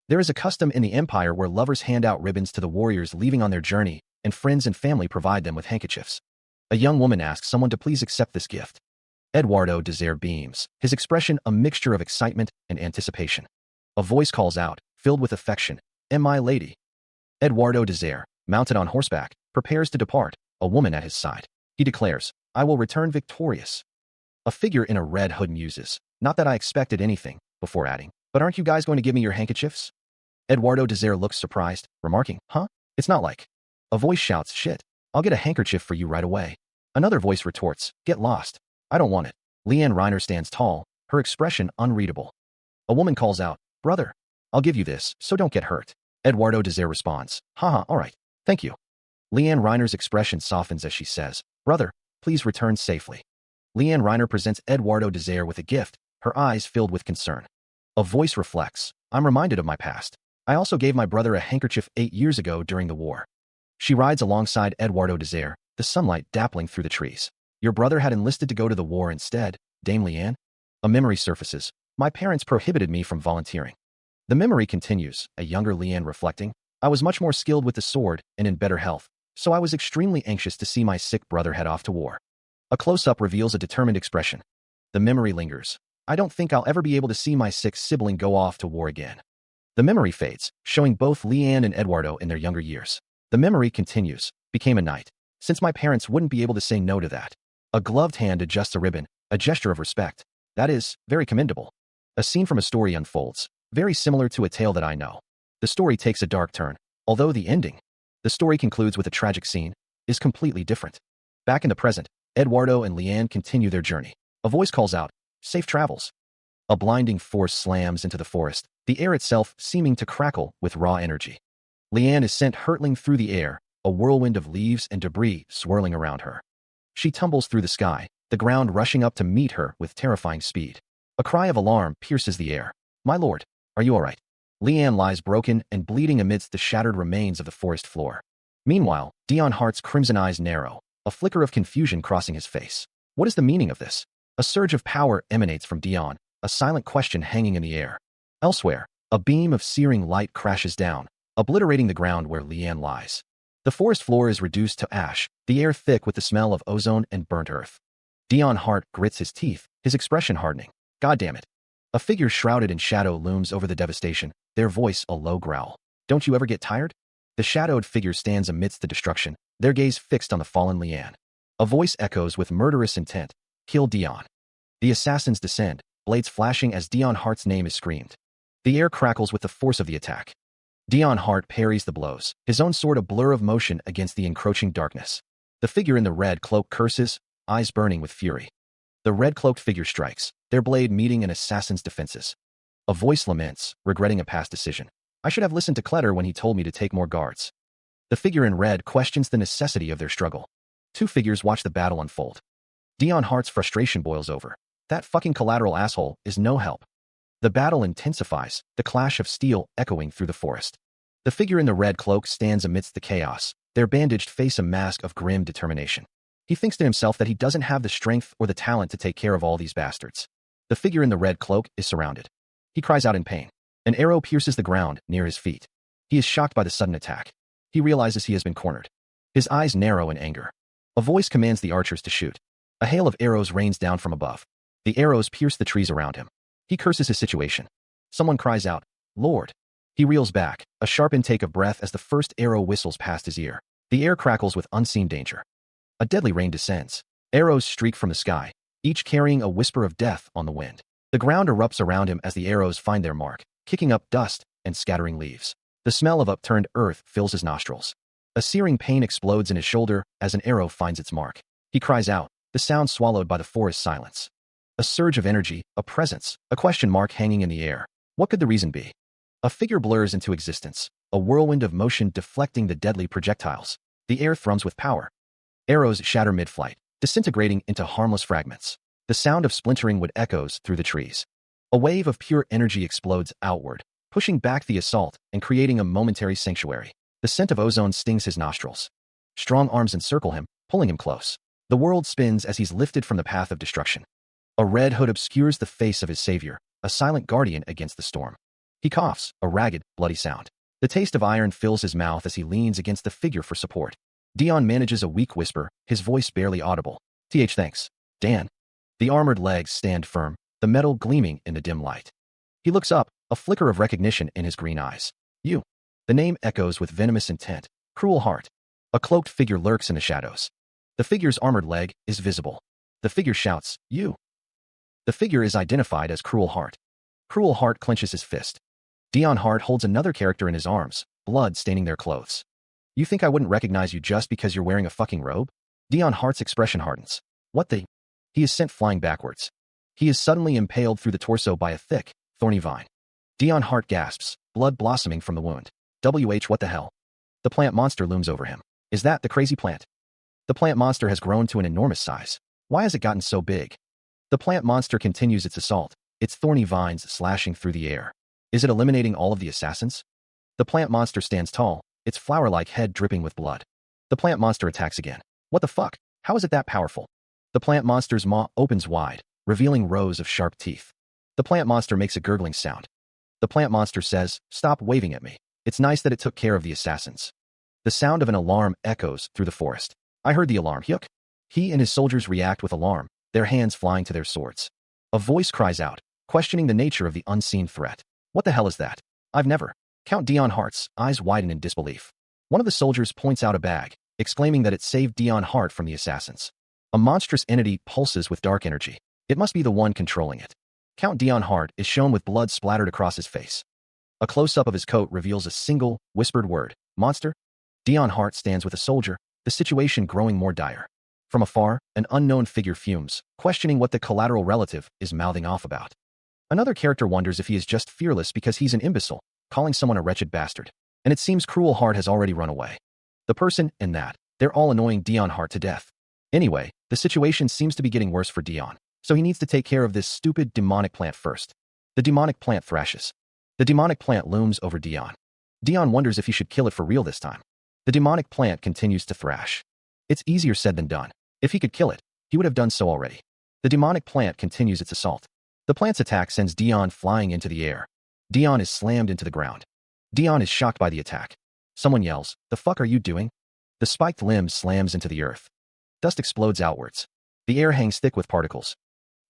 There is a custom in the Empire where lovers hand out ribbons to the warriors leaving on their journey, and friends and family provide them with handkerchiefs. A young woman asks someone to please accept this gift. Eduardo Desire beams, his expression a mixture of excitement and anticipation. A voice calls out, filled with affection, my lady. Eduardo Desire, mounted on horseback, prepares to depart, a woman at his side. He declares, I will return victorious. A figure in a red hood muses, not that I expected anything, before adding, but aren't you guys going to give me your handkerchiefs? Eduardo Desire looks surprised, remarking, It's not like. A voice shouts, shit, I'll get a handkerchief for you right away. Another voice retorts, get lost. I don't want it. Leanne Reiner stands tall, her expression unreadable. A woman calls out, brother, I'll give you this, so don't get hurt. Eduardo Desire responds, all right, thank you. Leanne Reiner's expression softens as she says, brother, please return safely. Leanne Reiner presents Eduardo Desire with a gift, her eyes filled with concern. A voice reflects, I'm reminded of my past. I also gave my brother a handkerchief 8 years ago during the war. She rides alongside Eduardo Desire, the sunlight dappling through the trees. Your brother had enlisted to go to the war instead, Dame Leanne? A memory surfaces. My parents prohibited me from volunteering. The memory continues, a younger Leanne reflecting, I was much more skilled with the sword and in better health, so I was extremely anxious to see my sick brother head off to war. A close-up reveals a determined expression. The memory lingers. I don't think I'll ever be able to see my sick sibling go off to war again. The memory fades, showing both Leanne and Eduardo in their younger years. The memory continues, became a knight. Since my parents wouldn't be able to say no to that. A gloved hand adjusts a ribbon, a gesture of respect. That is, very commendable. A scene from a story unfolds, very similar to a tale that I know. The story takes a dark turn, although the ending, the story concludes with a tragic scene, is completely different. Back in the present, Eduardo and Leanne continue their journey. A voice calls out, safe travels. A blinding force slams into the forest, the air itself seeming to crackle with raw energy. Leanne is sent hurtling through the air, a whirlwind of leaves and debris swirling around her. She tumbles through the sky, the ground rushing up to meet her with terrifying speed. A cry of alarm pierces the air. My lord, are you all right? Leanne lies broken and bleeding amidst the shattered remains of the forest floor. Meanwhile, Dion Hart's crimson eyes narrow, a flicker of confusion crossing his face. What is the meaning of this? A surge of power emanates from Dion, a silent question hanging in the air. Elsewhere, a beam of searing light crashes down, obliterating the ground where Leanne lies. The forest floor is reduced to ash, the air thick with the smell of ozone and burnt earth. Dion Hart grits his teeth, his expression hardening. God damn it. A figure shrouded in shadow looms over the devastation, their voice a low growl. Don't you ever get tired? The shadowed figure stands amidst the destruction, their gaze fixed on the fallen Leanne. A voice echoes with murderous intent. Kill Dion. The assassins descend, blades flashing as Dion Hart's name is screamed. The air crackles with the force of the attack. Dion Hart parries the blows, his own sword a blur of motion against the encroaching darkness. The figure in the red cloak curses, eyes burning with fury. The red-cloaked figure strikes, their blade meeting an assassin's defenses. A voice laments, regretting a past decision. I should have listened to Kletter when he told me to take more guards. The figure in red questions the necessity of their struggle. Two figures watch the battle unfold. Dion Hart's frustration boils over. That fucking collateral asshole is no help. The battle intensifies, the clash of steel echoing through the forest. The figure in the red cloak stands amidst the chaos, their bandaged face a mask of grim determination. He thinks to himself that he doesn't have the strength or the talent to take care of all these bastards. The figure in the red cloak is surrounded. He cries out in pain. An arrow pierces the ground near his feet. He is shocked by the sudden attack. He realizes he has been cornered. His eyes narrow in anger. A voice commands the archers to shoot. A hail of arrows rains down from above. The arrows pierce the trees around him. He curses his situation. Someone cries out, "Lord." He reels back, a sharp intake of breath as the first arrow whistles past his ear. The air crackles with unseen danger. A deadly rain descends. Arrows streak from the sky, each carrying a whisper of death on the wind. The ground erupts around him as the arrows find their mark, kicking up dust and scattering leaves. The smell of upturned earth fills his nostrils. A searing pain explodes in his shoulder as an arrow finds its mark. He cries out, the sound swallowed by the forest silence. A surge of energy, a presence, a question mark hanging in the air. What could the reason be? A figure blurs into existence, a whirlwind of motion deflecting the deadly projectiles. The air thrums with power. Arrows shatter mid-flight, disintegrating into harmless fragments. The sound of splintering wood echoes through the trees. A wave of pure energy explodes outward, pushing back the assault and creating a momentary sanctuary. The scent of ozone stings his nostrils. Strong arms encircle him, pulling him close. The world spins as he's lifted from the path of destruction. A red hood obscures the face of his savior, a silent guardian against the storm. He coughs, a ragged, bloody sound. The taste of iron fills his mouth as he leans against the figure for support. Dion manages a weak whisper, his voice barely audible. Thanks, Dan. The armored legs stand firm, the metal gleaming in the dim light. He looks up, a flicker of recognition in his green eyes. You. The name echoes with venomous intent. Cruel Heart. A cloaked figure lurks in the shadows. The figure's armored leg is visible. The figure shouts, you. The figure is identified as Cruel Heart. Cruel Heart clenches his fist. Dion Hart holds another character in his arms, blood staining their clothes. You think I wouldn't recognize you just because you're wearing a fucking robe? Dion Hart's expression hardens. What the? He is sent flying backwards. He is suddenly impaled through the torso by a thick, thorny vine. Dion Hart gasps, blood blossoming from the wound. What the hell? The plant monster looms over him. Is that the crazy plant? The plant monster has grown to an enormous size. Why has it gotten so big? The plant monster continues its assault, its thorny vines slashing through the air. Is it eliminating all of the assassins? The plant monster stands tall, its flower-like head dripping with blood. The plant monster attacks again. What the fuck? How is it that powerful? The plant monster's maw opens wide, revealing rows of sharp teeth. The plant monster makes a gurgling sound. The plant monster says, "Stop waving at me. It's nice that it took care of the assassins." The sound of an alarm echoes through the forest. I heard the alarm, Hyuk. He and his soldiers react with alarm, their hands flying to their swords. A voice cries out, questioning the nature of the unseen threat. What the hell is that? I've never. Count Dion Hart's eyes widen in disbelief. One of the soldiers points out a bag, exclaiming that it saved Dion Hart from the assassins. A monstrous entity pulses with dark energy. It must be the one controlling it. Count Dion Hart is shown with blood splattered across his face. A close-up of his coat reveals a single, whispered word. Monster? Dion Hart stands with a soldier, the situation growing more dire. From afar, an unknown figure fumes, questioning what the collateral relative is mouthing off about. Another character wonders if he is just fearless because he's an imbecile, calling someone a wretched bastard. And it seems Cruel Heart has already run away. The person and that, they're all annoying Dion Hart to death. Anyway, the situation seems to be getting worse for Dion, so he needs to take care of this stupid demonic plant first. The demonic plant thrashes. The demonic plant looms over Dion. Dion wonders if he should kill it for real this time. The demonic plant continues to thrash. It's easier said than done. If he could kill it, he would have done so already. The demonic plant continues its assault. The plant's attack sends Dion flying into the air. Dion is slammed into the ground. Dion is shocked by the attack. Someone yells, "The fuck are you doing?" The spiked limb slams into the earth. Dust explodes outwards. The air hangs thick with particles.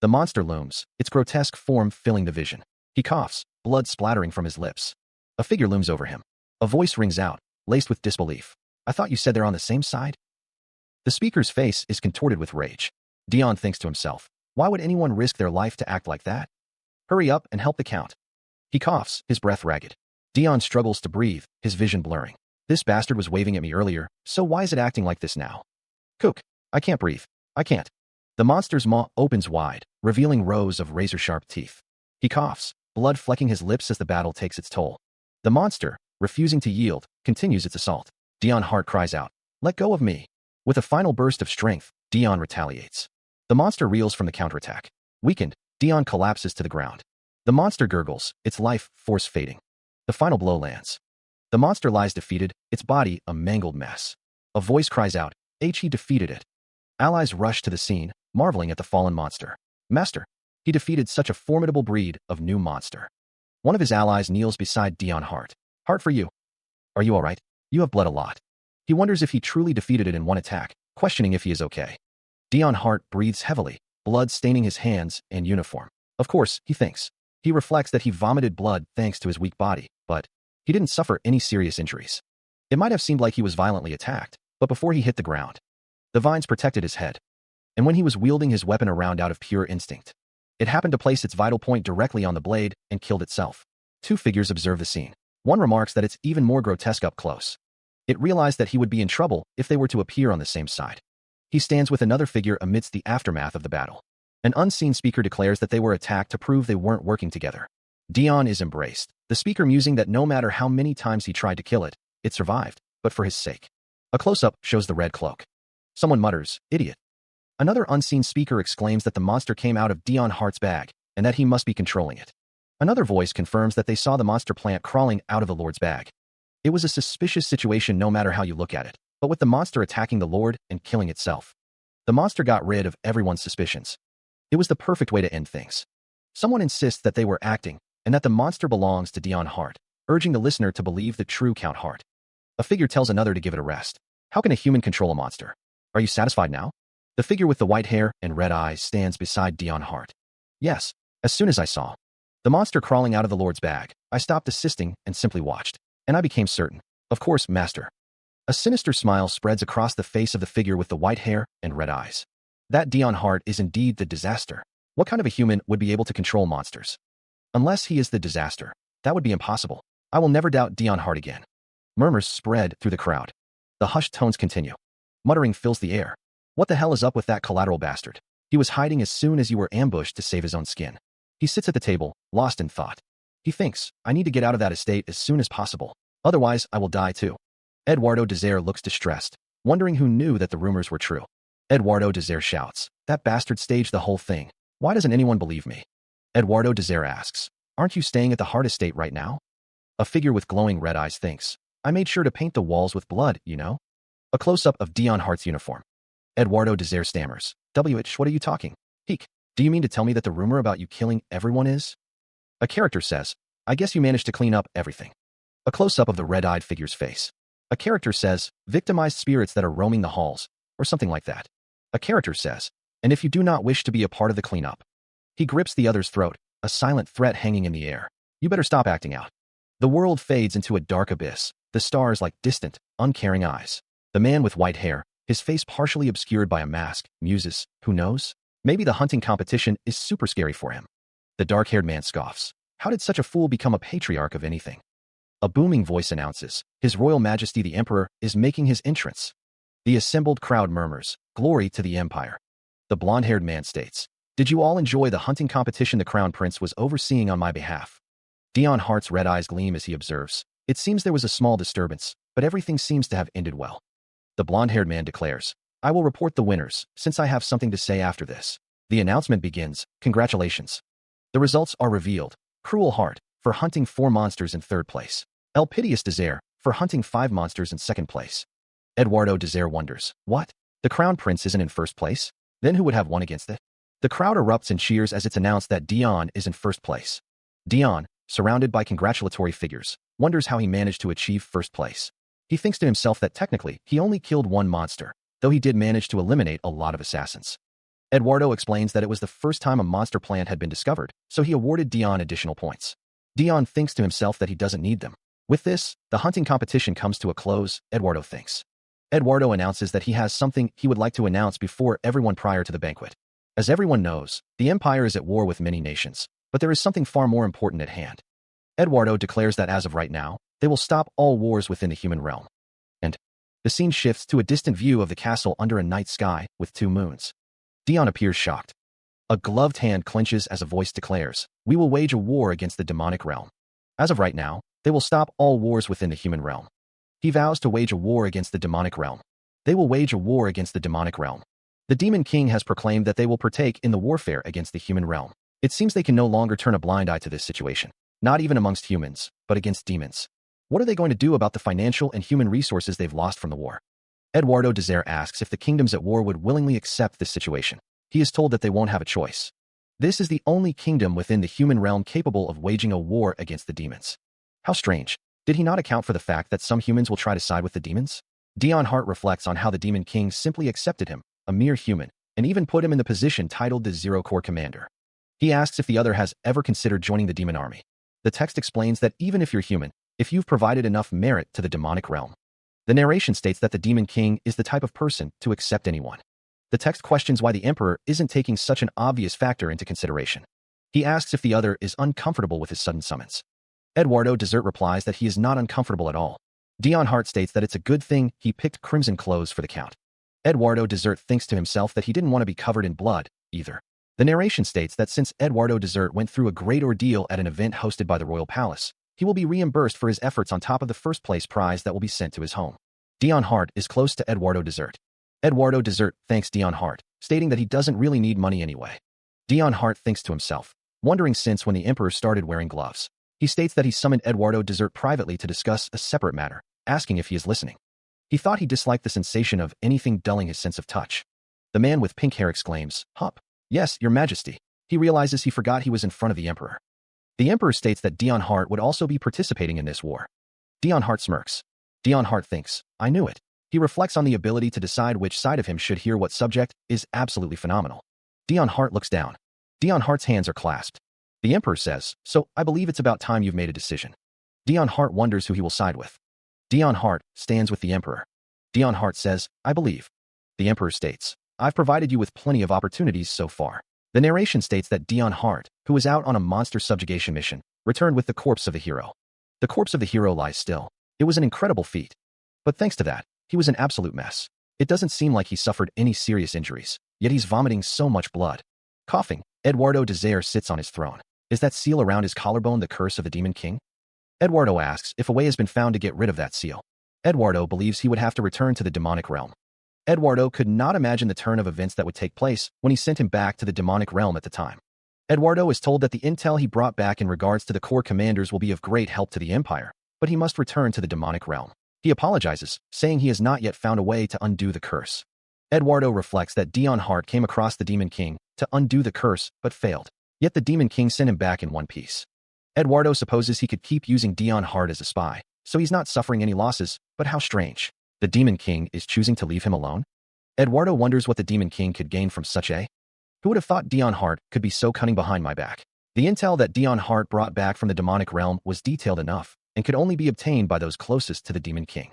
The monster looms, its grotesque form filling the vision. He coughs, blood splattering from his lips. A figure looms over him. A voice rings out, laced with disbelief. I thought you said they're on the same side? The speaker's face is contorted with rage. Dion thinks to himself, why would anyone risk their life to act like that? Hurry up and help the count. He coughs, his breath ragged. Dion struggles to breathe, his vision blurring. This bastard was waving at me earlier, so why is it acting like this now? Cook. I can't breathe. I can't. The monster's maw opens wide, revealing rows of razor-sharp teeth. He coughs, blood flecking his lips as the battle takes its toll. The monster, refusing to yield, continues its assault. Dion Hart cries out, "Let go of me." With a final burst of strength, Dion retaliates. The monster reels from the counterattack. Weakened, Dion collapses to the ground. The monster gurgles, its life force fading. The final blow lands. The monster lies defeated, its body a mangled mess. A voice cries out, he defeated it. Allies rush to the scene, marveling at the fallen monster. Master, he defeated such a formidable breed of new monster. One of his allies kneels beside Dion Hart. Heart for you. Are you all right? You have bled a lot. He wonders if he truly defeated it in one attack, questioning if he is okay. Dion Hart breathes heavily, blood staining his hands and uniform. Of course, he thinks. He reflects that he vomited blood thanks to his weak body, but he didn't suffer any serious injuries. It might have seemed like he was violently attacked, but before he hit the ground, the vines protected his head. And when he was wielding his weapon around out of pure instinct, it happened to place its vital point directly on the blade and killed itself. Two figures observe the scene. One remarks that it's even more grotesque up close. It realized that he would be in trouble if they were to appear on the same side. He stands with another figure amidst the aftermath of the battle. An unseen speaker declares that they were attacked to prove they weren't working together. Dion is embraced, the speaker musing that no matter how many times he tried to kill it, it survived, but for his sake. A close-up shows the red cloak. Someone mutters, idiot. Another unseen speaker exclaims that the monster came out of Dion Hart's bag, and that he must be controlling it. Another voice confirms that they saw the monster plant crawling out of the Lord's bag. It was a suspicious situation no matter how you look at it, but with the monster attacking the Lord and killing itself. The monster got rid of everyone's suspicions. It was the perfect way to end things. Someone insists that they were acting, and that the monster belongs to Dion Hart, urging the listener to believe the true Count Hart. A figure tells another to give it a rest. How can a human control a monster? Are you satisfied now? The figure with the white hair and red eyes stands beside Dion Hart. Yes, as soon as I saw the monster crawling out of the Lord's bag, I stopped assisting and simply watched. And I became certain. Of course, master. A sinister smile spreads across the face of the figure with the white hair and red eyes. That Dion Hart is indeed the disaster. What kind of a human would be able to control monsters? Unless he is the disaster. That would be impossible. I will never doubt Dion Hart again. Murmurs spread through the crowd. The hushed tones continue. Muttering fills the air. What the hell is up with that collateral bastard? He was hiding as soon as you were ambushed to save his own skin. He sits at the table, lost in thought. He thinks, I need to get out of that estate as soon as possible. Otherwise, I will die too. Eduardo Desire looks distressed, wondering who knew that the rumors were true. Eduardo Desire shouts, that bastard staged the whole thing. Why doesn't anyone believe me? Eduardo Desire asks, aren't you staying at the Hart estate right now? A figure with glowing red eyes thinks, I made sure to paint the walls with blood, you know? A close-up of Dion Hart's uniform. Eduardo Desire stammers, what are you talking? Peek, do you mean to tell me that the rumor about you killing everyone is? A character says, I guess you managed to clean up everything. A close-up of the red-eyed figure's face. A character says, victimized spirits that are roaming the halls, or something like that. A character says, and if you do not wish to be a part of the cleanup. He grips the other's throat, a silent threat hanging in the air. You better stop acting out. The world fades into a dark abyss, the stars like distant, uncaring eyes. The man with white hair, his face partially obscured by a mask, muses, who knows? Maybe the hunting competition is super scary for him. The dark-haired man scoffs. How did such a fool become a patriarch of anything? A booming voice announces, His Royal Majesty the Emperor is making his entrance. The assembled crowd murmurs, Glory to the Empire. The blonde-haired man states, Did you all enjoy the hunting competition the Crown Prince was overseeing on my behalf? Dion Hart's red eyes gleam as he observes, It seems there was a small disturbance, but everything seems to have ended well. The blonde-haired man declares, I will report the winners, since I have something to say after this. The announcement begins, Congratulations. The results are revealed. Cruel Heart, for hunting 4 monsters in 3rd place. El Piteous Desire, for hunting 5 monsters in 2nd place. Eduardo Desire wonders, what? The Crown Prince isn't in 1st place? Then who would have won against it? The crowd erupts in cheers as it's announced that Dion is in 1st place. Dion, surrounded by congratulatory figures, wonders how he managed to achieve 1st place. He thinks to himself that technically, he only killed 1 monster, though he did manage to eliminate a lot of assassins. Eduardo explains that it was the first time a monster plant had been discovered, so he awarded Dion additional points. Dion thinks to himself that he doesn't need them. With this, the hunting competition comes to a close, Eduardo thinks. Eduardo announces that he has something he would like to announce before everyone prior to the banquet. As everyone knows, the Empire is at war with many nations, but there is something far more important at hand. Eduardo declares that as of right now, they will stop all wars within the human realm. And the scene shifts to a distant view of the castle under a night sky with 2 moons. Dion appears shocked. A gloved hand clenches as a voice declares, We will wage a war against the demonic realm. As of right now, they will stop all wars within the human realm. He vows to wage a war against the demonic realm. They will wage a war against the demonic realm. The Demon King has proclaimed that they will partake in the warfare against the human realm. It seems they can no longer turn a blind eye to this situation, not even amongst humans, but against demons. What are they going to do about the financial and human resources they've lost from the war? Eduardo Desire asks if the kingdoms at war would willingly accept this situation. He is told that they won't have a choice. This is the only kingdom within the human realm capable of waging a war against the demons. How strange. Did he not account for the fact that some humans will try to side with the demons? Dion Hart reflects on how the Demon King simply accepted him, a mere human, and even put him in the position titled the Zero Corps Commander. He asks if the other has ever considered joining the demon army. The text explains that even if you're human, if you've provided enough merit to the demonic realm. The narration states that the Demon King is the type of person to accept anyone. The text questions why the Emperor isn't taking such an obvious factor into consideration. He asks if the other is uncomfortable with his sudden summons. Eduardo Desert replies that he is not uncomfortable at all. Dion Hart states that it's a good thing he picked crimson clothes for the Count. Eduardo Desert thinks to himself that he didn't want to be covered in blood, either. The narration states that since Eduardo Desert went through a great ordeal at an event hosted by the Royal Palace, he will be reimbursed for his efforts on top of the first-place prize that will be sent to his home. Dion Hart is close to Eduardo Desert. Eduardo Desert thanks Dion Hart, stating that he doesn't really need money anyway. Dion Hart thinks to himself, wondering since when the Emperor started wearing gloves. He states that he summoned Eduardo Desert privately to discuss a separate matter, asking if he is listening. He thought he disliked the sensation of anything dulling his sense of touch. The man with pink hair exclaims, "Hup. Yes, Your Majesty." He realizes he forgot he was in front of the Emperor. The Emperor states that Dion Hart would also be participating in this war. Dion Hart smirks. Dion Hart thinks, "I knew it." He reflects on the ability to decide which side of him should hear what subject is absolutely phenomenal. Dion Hart looks down. Dion Hart's hands are clasped. The Emperor says, "So, I believe it's about time you've made a decision." Dion Hart wonders who he will side with. Dion Hart stands with the Emperor. Dion Hart says, "I believe." The Emperor states, "I've provided you with plenty of opportunities so far." The narration states that Dion Hart, who was out on a monster subjugation mission, returned with the corpse of the hero. The corpse of the hero lies still. It was an incredible feat. But thanks to that, he was an absolute mess. It doesn't seem like he suffered any serious injuries, yet he's vomiting so much blood. Coughing, Eduardo Desire sits on his throne. Is that seal around his collarbone the curse of the Demon King? Eduardo asks if a way has been found to get rid of that seal. Eduardo believes he would have to return to the demonic realm. Eduardo could not imagine the turn of events that would take place when he sent him back to the demonic realm at the time. Eduardo is told that the intel he brought back in regards to the Corps commanders will be of great help to the Empire, but he must return to the demonic realm. He apologizes, saying he has not yet found a way to undo the curse. Eduardo reflects that Dion Hart came across the Demon King to undo the curse, but failed. Yet the Demon King sent him back in one piece. Eduardo supposes he could keep using Dion Hart as a spy, so he's not suffering any losses, but how strange. The Demon King is choosing to leave him alone? Eduardo wonders what the Demon King could gain from such a... Who would have thought Dion Hart could be so cunning behind my back? The intel that Dion Hart brought back from the demonic realm was detailed enough, and could only be obtained by those closest to the Demon King.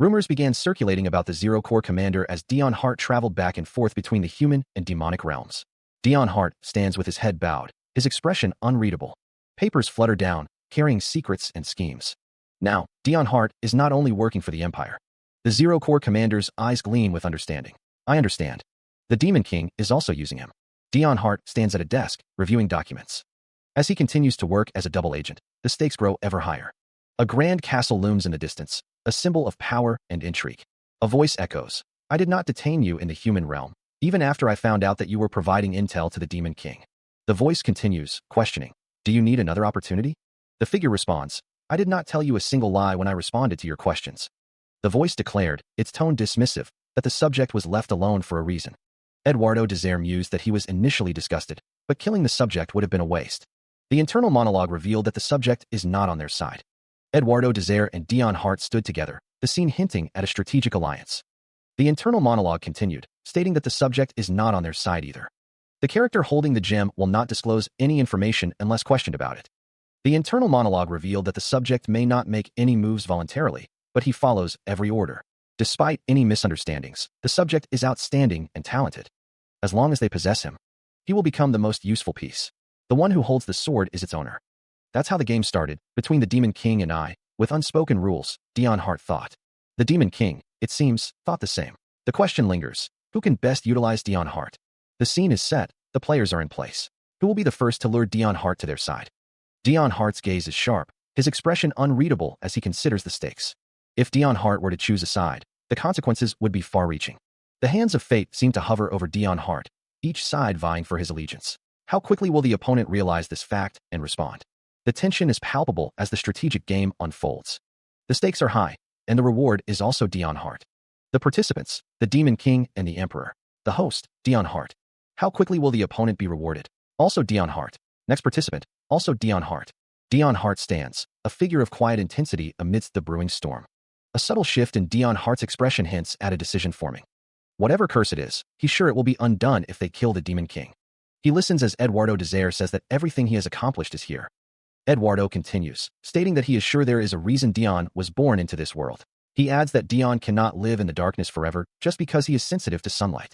Rumors began circulating about the Zero Corps Commander as Dion Hart traveled back and forth between the human and demonic realms. Dion Hart stands with his head bowed, his expression unreadable. Papers flutter down, carrying secrets and schemes. Now, Dion Hart is not only working for the Empire. The Zero Corps Commander's eyes gleam with understanding. I understand. The Demon King is also using him. Dion Hart stands at a desk, reviewing documents. As he continues to work as a double agent, the stakes grow ever higher. A grand castle looms in the distance, a symbol of power and intrigue. A voice echoes, "I did not detain you in the human realm, even after I found out that you were providing intel to the Demon King." The voice continues, questioning, "Do you need another opportunity?" The figure responds, "I did not tell you a single lie when I responded to your questions." The voice declared, its tone dismissive, that the subject was left alone for a reason. Eduardo Desire mused that he was initially disgusted, but killing the subject would have been a waste. The internal monologue revealed that the subject is not on their side. Eduardo Desire and Dion Hart stood together, the scene hinting at a strategic alliance. The internal monologue continued, stating that the subject is not on their side either. The character holding the gem will not disclose any information unless questioned about it. The internal monologue revealed that the subject may not make any moves voluntarily, but he follows every order. Despite any misunderstandings, the subject is outstanding and talented. As long as they possess him, he will become the most useful piece. The one who holds the sword is its owner. That's how the game started, between the Demon King and I, with unspoken rules, Dion Hart thought. The Demon King, it seems, thought the same. The question lingers, who can best utilize Dion Hart? The scene is set, the players are in place. Who will be the first to lure Dion Hart to their side? Dion Hart's gaze is sharp, his expression unreadable as he considers the stakes. If Dion Hart were to choose a side, the consequences would be far-reaching. The hands of fate seem to hover over Dion Hart, each side vying for his allegiance. How quickly will the opponent realize this fact and respond? The tension is palpable as the strategic game unfolds. The stakes are high, and the reward is also Dion Hart. The participants, the Demon King and the Emperor. The host, Dion Hart. How quickly will the opponent be rewarded? Also Dion Hart. Next participant, also Dion Hart. Dion Hart stands, a figure of quiet intensity amidst the brewing storm. A subtle shift in Dion Hart's expression hints at a decision forming. Whatever curse it is, he's sure it will be undone if they kill the Demon King. He listens as Eduardo Desire says that everything he has accomplished is here. Eduardo continues, stating that he is sure there is a reason Dion was born into this world. He adds that Dion cannot live in the darkness forever just because he is sensitive to sunlight.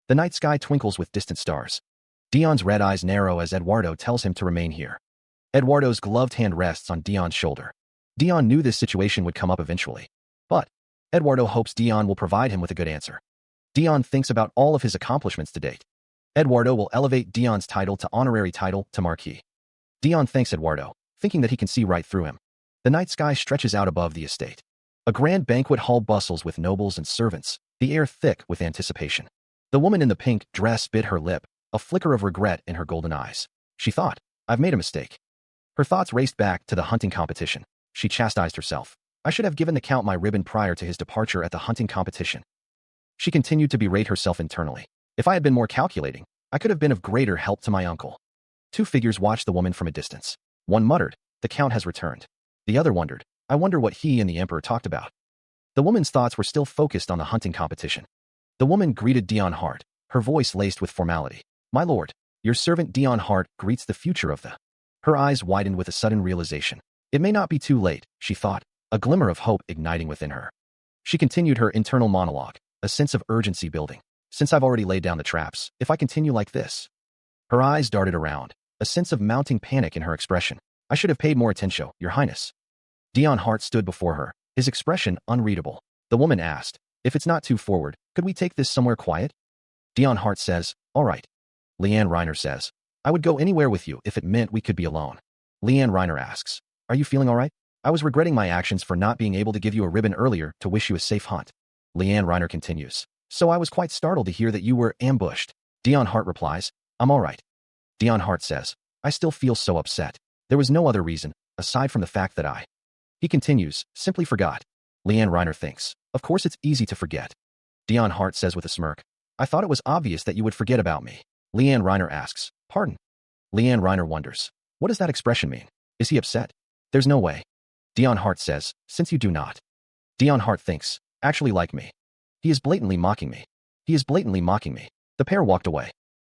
The night sky twinkles with distant stars. Dion's red eyes narrow as Eduardo tells him to remain here. Eduardo's gloved hand rests on Dion's shoulder. Dion knew this situation would come up eventually. But Eduardo hopes Dion will provide him with a good answer. Dion thinks about all of his accomplishments to date. Eduardo will elevate Dion's title to honorary title to Marquis. Dion thanks Eduardo, thinking that he can see right through him. The night sky stretches out above the estate. A grand banquet hall bustles with nobles and servants, the air thick with anticipation. The woman in the pink dress bit her lip, a flicker of regret in her golden eyes. She thought, I've made a mistake. Her thoughts raced back to the hunting competition. She chastised herself. I should have given the Count my ribbon prior to his departure at the hunting competition. She continued to berate herself internally. If I had been more calculating, I could have been of greater help to my uncle. Two figures watched the woman from a distance. One muttered, the Count has returned. The other wondered, I wonder what he and the Emperor talked about. The woman's thoughts were still focused on the hunting competition. The woman greeted Dion Hart, her voice laced with formality. My lord, your servant Dion Hart greets the future of the... Her eyes widened with a sudden realization. It may not be too late, she thought, a glimmer of hope igniting within her. She continued her internal monologue, a sense of urgency building. Since I've already laid down the traps, if I continue like this... Her eyes darted around, a sense of mounting panic in her expression. I should have paid more attention, your highness. Dion Hart stood before her, his expression unreadable. The woman asked, if it's not too forward, could we take this somewhere quiet? Dion Hart says, all right. Leanne Reiner says, I would go anywhere with you if it meant we could be alone. Leanne Reiner asks, are you feeling all right? I was regretting my actions for not being able to give you a ribbon earlier to wish you a safe hunt. Leanne Reiner continues, so I was quite startled to hear that you were ambushed. Dion Hart replies, I'm all right. Dion Hart says, I still feel so upset. There was no other reason, aside from the fact that I... He continues, simply forgot. Leanne Reiner thinks, of course it's easy to forget. Dion Hart says with a smirk, I thought it was obvious that you would forget about me. Leanne Reiner asks, pardon? Leanne Reiner wonders, what does that expression mean? Is he upset? There's no way. Dion Hart says, since you do not. Dion Hart thinks, actually like me. He is blatantly mocking me. He is blatantly mocking me. The pair walked away.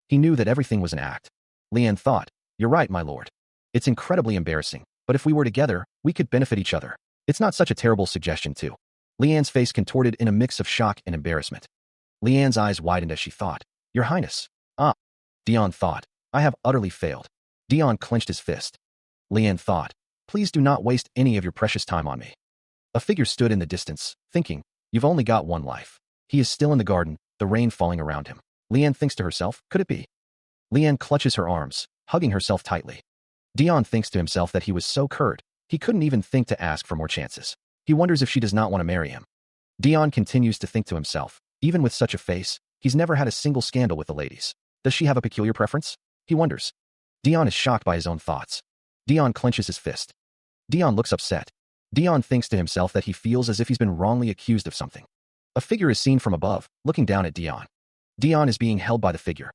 He knew that everything was an act. Leanne thought, you're right, my lord. It's incredibly embarrassing, but if we were together, we could benefit each other. It's not such a terrible suggestion, too. Leanne's face contorted in a mix of shock and embarrassment. Leanne's eyes widened as she thought, your highness. Ah. Dion thought, I have utterly failed. Dion clenched his fist. Leanne thought, please do not waste any of your precious time on me. A figure stood in the distance, thinking, you've only got one life. He is still in the garden, the rain falling around him. Leanne thinks to herself, could it be? Leanne clutches her arms, hugging herself tightly. Dion thinks to himself that he was so curt, he couldn't even think to ask for more chances. He wonders if she does not want to marry him. Dion continues to think to himself, even with such a face, he's never had a single scandal with the ladies. Does she have a peculiar preference? He wonders. Dion is shocked by his own thoughts. Dion clenches his fist. Dion looks upset. Dion thinks to himself that he feels as if he's been wrongly accused of something. A figure is seen from above, looking down at Dion. Dion is being held by the figure.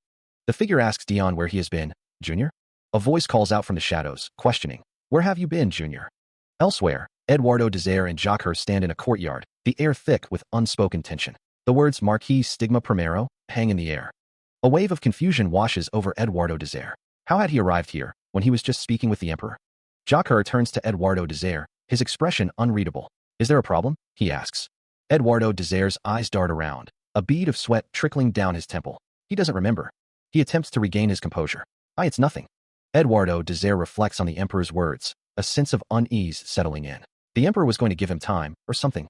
The figure asks Dion where he has been. Junior? A voice calls out from the shadows, questioning, where have you been, Junior? Elsewhere, Eduardo Desire and Jacques stand in a courtyard, the air thick with unspoken tension. The words Marquis Stigma Primero hang in the air. A wave of confusion washes over Eduardo Desire. How had he arrived here, when he was just speaking with the Emperor? Jacques turns to Eduardo Desire, his expression unreadable. Is there a problem? He asks. Eduardo Desire's eyes dart around, a bead of sweat trickling down his temple. He doesn't remember. He attempts to regain his composure. It's nothing. Eduardo Desire reflects on the Emperor's words, a sense of unease settling in. The Emperor was going to give him time, or something.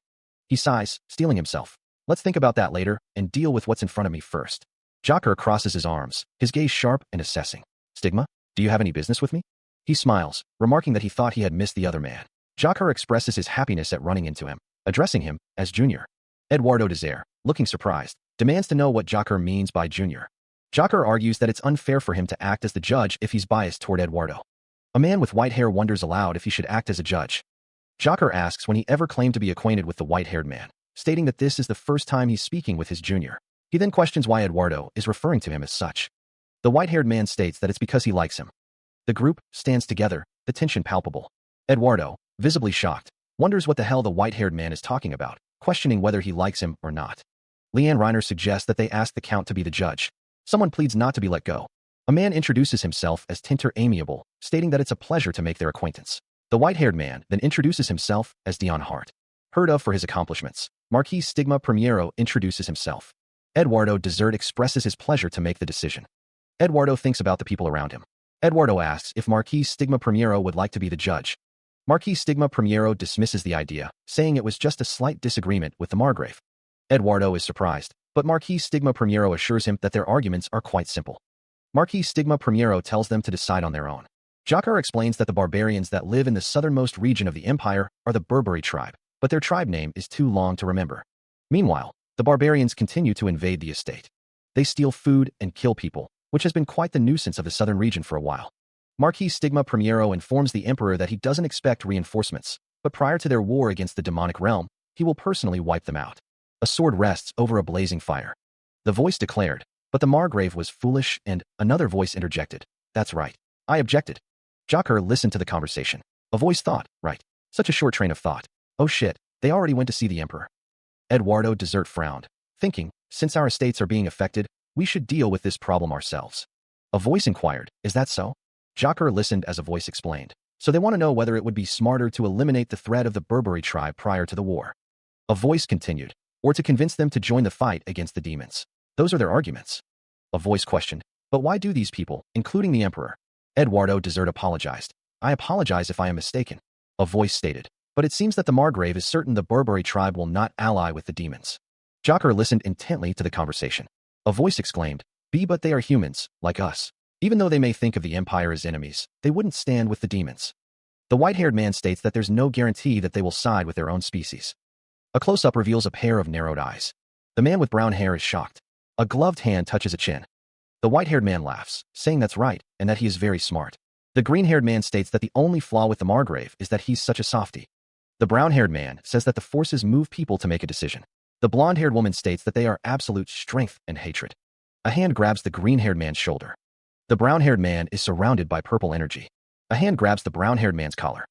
He sighs, steeling himself. Let's think about that later, and deal with what's in front of me first. Jacques crosses his arms, his gaze sharp and assessing. Stigma, do you have any business with me? He smiles, remarking that he thought he had missed the other man. Jacques expresses his happiness at running into him, addressing him as Junior. Eduardo Desire, looking surprised, demands to know what Jacques means by Junior. Jocker argues that it's unfair for him to act as the judge if he's biased toward Eduardo. A man with white hair wonders aloud if he should act as a judge. Jocker asks when he ever claimed to be acquainted with the white-haired man, stating that this is the first time he's speaking with his junior. He then questions why Eduardo is referring to him as such. The white-haired man states that it's because he likes him. The group stands together, the tension palpable. Eduardo, visibly shocked, wonders what the hell the white-haired man is talking about, questioning whether he likes him or not. Leanne Reiner suggests that they ask the count to be the judge. Someone pleads not to be let go. A man introduces himself as Tinter Amiable, stating that it's a pleasure to make their acquaintance. The white-haired man then introduces himself as Dion Hart. Heard of for his accomplishments, Marquis Stigma Primero introduces himself. Eduardo Desert expresses his pleasure to make the decision. Eduardo thinks about the people around him. Eduardo asks if Marquis Stigma Primero would like to be the judge. Marquis Stigma Primero dismisses the idea, saying it was just a slight disagreement with the Margrave. Eduardo is surprised, but Marquis Stigma Primero assures him that their arguments are quite simple. Marquis Stigma Primero tells them to decide on their own. Jocker explains that the barbarians that live in the southernmost region of the empire are the Berberi tribe, but their tribe name is too long to remember. Meanwhile, the barbarians continue to invade the estate. They steal food and kill people, which has been quite the nuisance of the southern region for a while. Marquis Stigma Primero informs the emperor that he doesn't expect reinforcements, but prior to their war against the demonic realm, he will personally wipe them out. A sword rests over a blazing fire. The voice declared, but the Margrave was foolish, and another voice interjected. That's right. I objected. Jocker listened to the conversation. A voice thought, right. Such a short train of thought. Oh shit, they already went to see the emperor. Eduardo Desert frowned, thinking, since our estates are being affected, we should deal with this problem ourselves. A voice inquired, is that so? Jocker listened as a voice explained. So they want to know whether it would be smarter to eliminate the threat of the Berberi tribe prior to the war. A voice continued, or to convince them to join the fight against the demons. Those are their arguments. A voice questioned, but why do these people, including the emperor? Eduardo Desert apologized. I apologize if I am mistaken. A voice stated, but it seems that the Margrave is certain the Berberi tribe will not ally with the demons. Jocker listened intently to the conversation. A voice exclaimed, but they are humans, like us. Even though they may think of the Empire as enemies, they wouldn't stand with the demons. The white-haired man states that there's no guarantee that they will side with their own species. A close-up reveals a pair of narrowed eyes. The man with brown hair is shocked. A gloved hand touches a chin. The white-haired man laughs, saying that's right, and that he is very smart. The green-haired man states that the only flaw with the Margrave is that he's such a softie. The brown-haired man says that the forces move people to make a decision. The blonde-haired woman states that they are absolute strength and hatred. A hand grabs the green-haired man's shoulder. The brown-haired man is surrounded by purple energy. A hand grabs the brown-haired man's collar.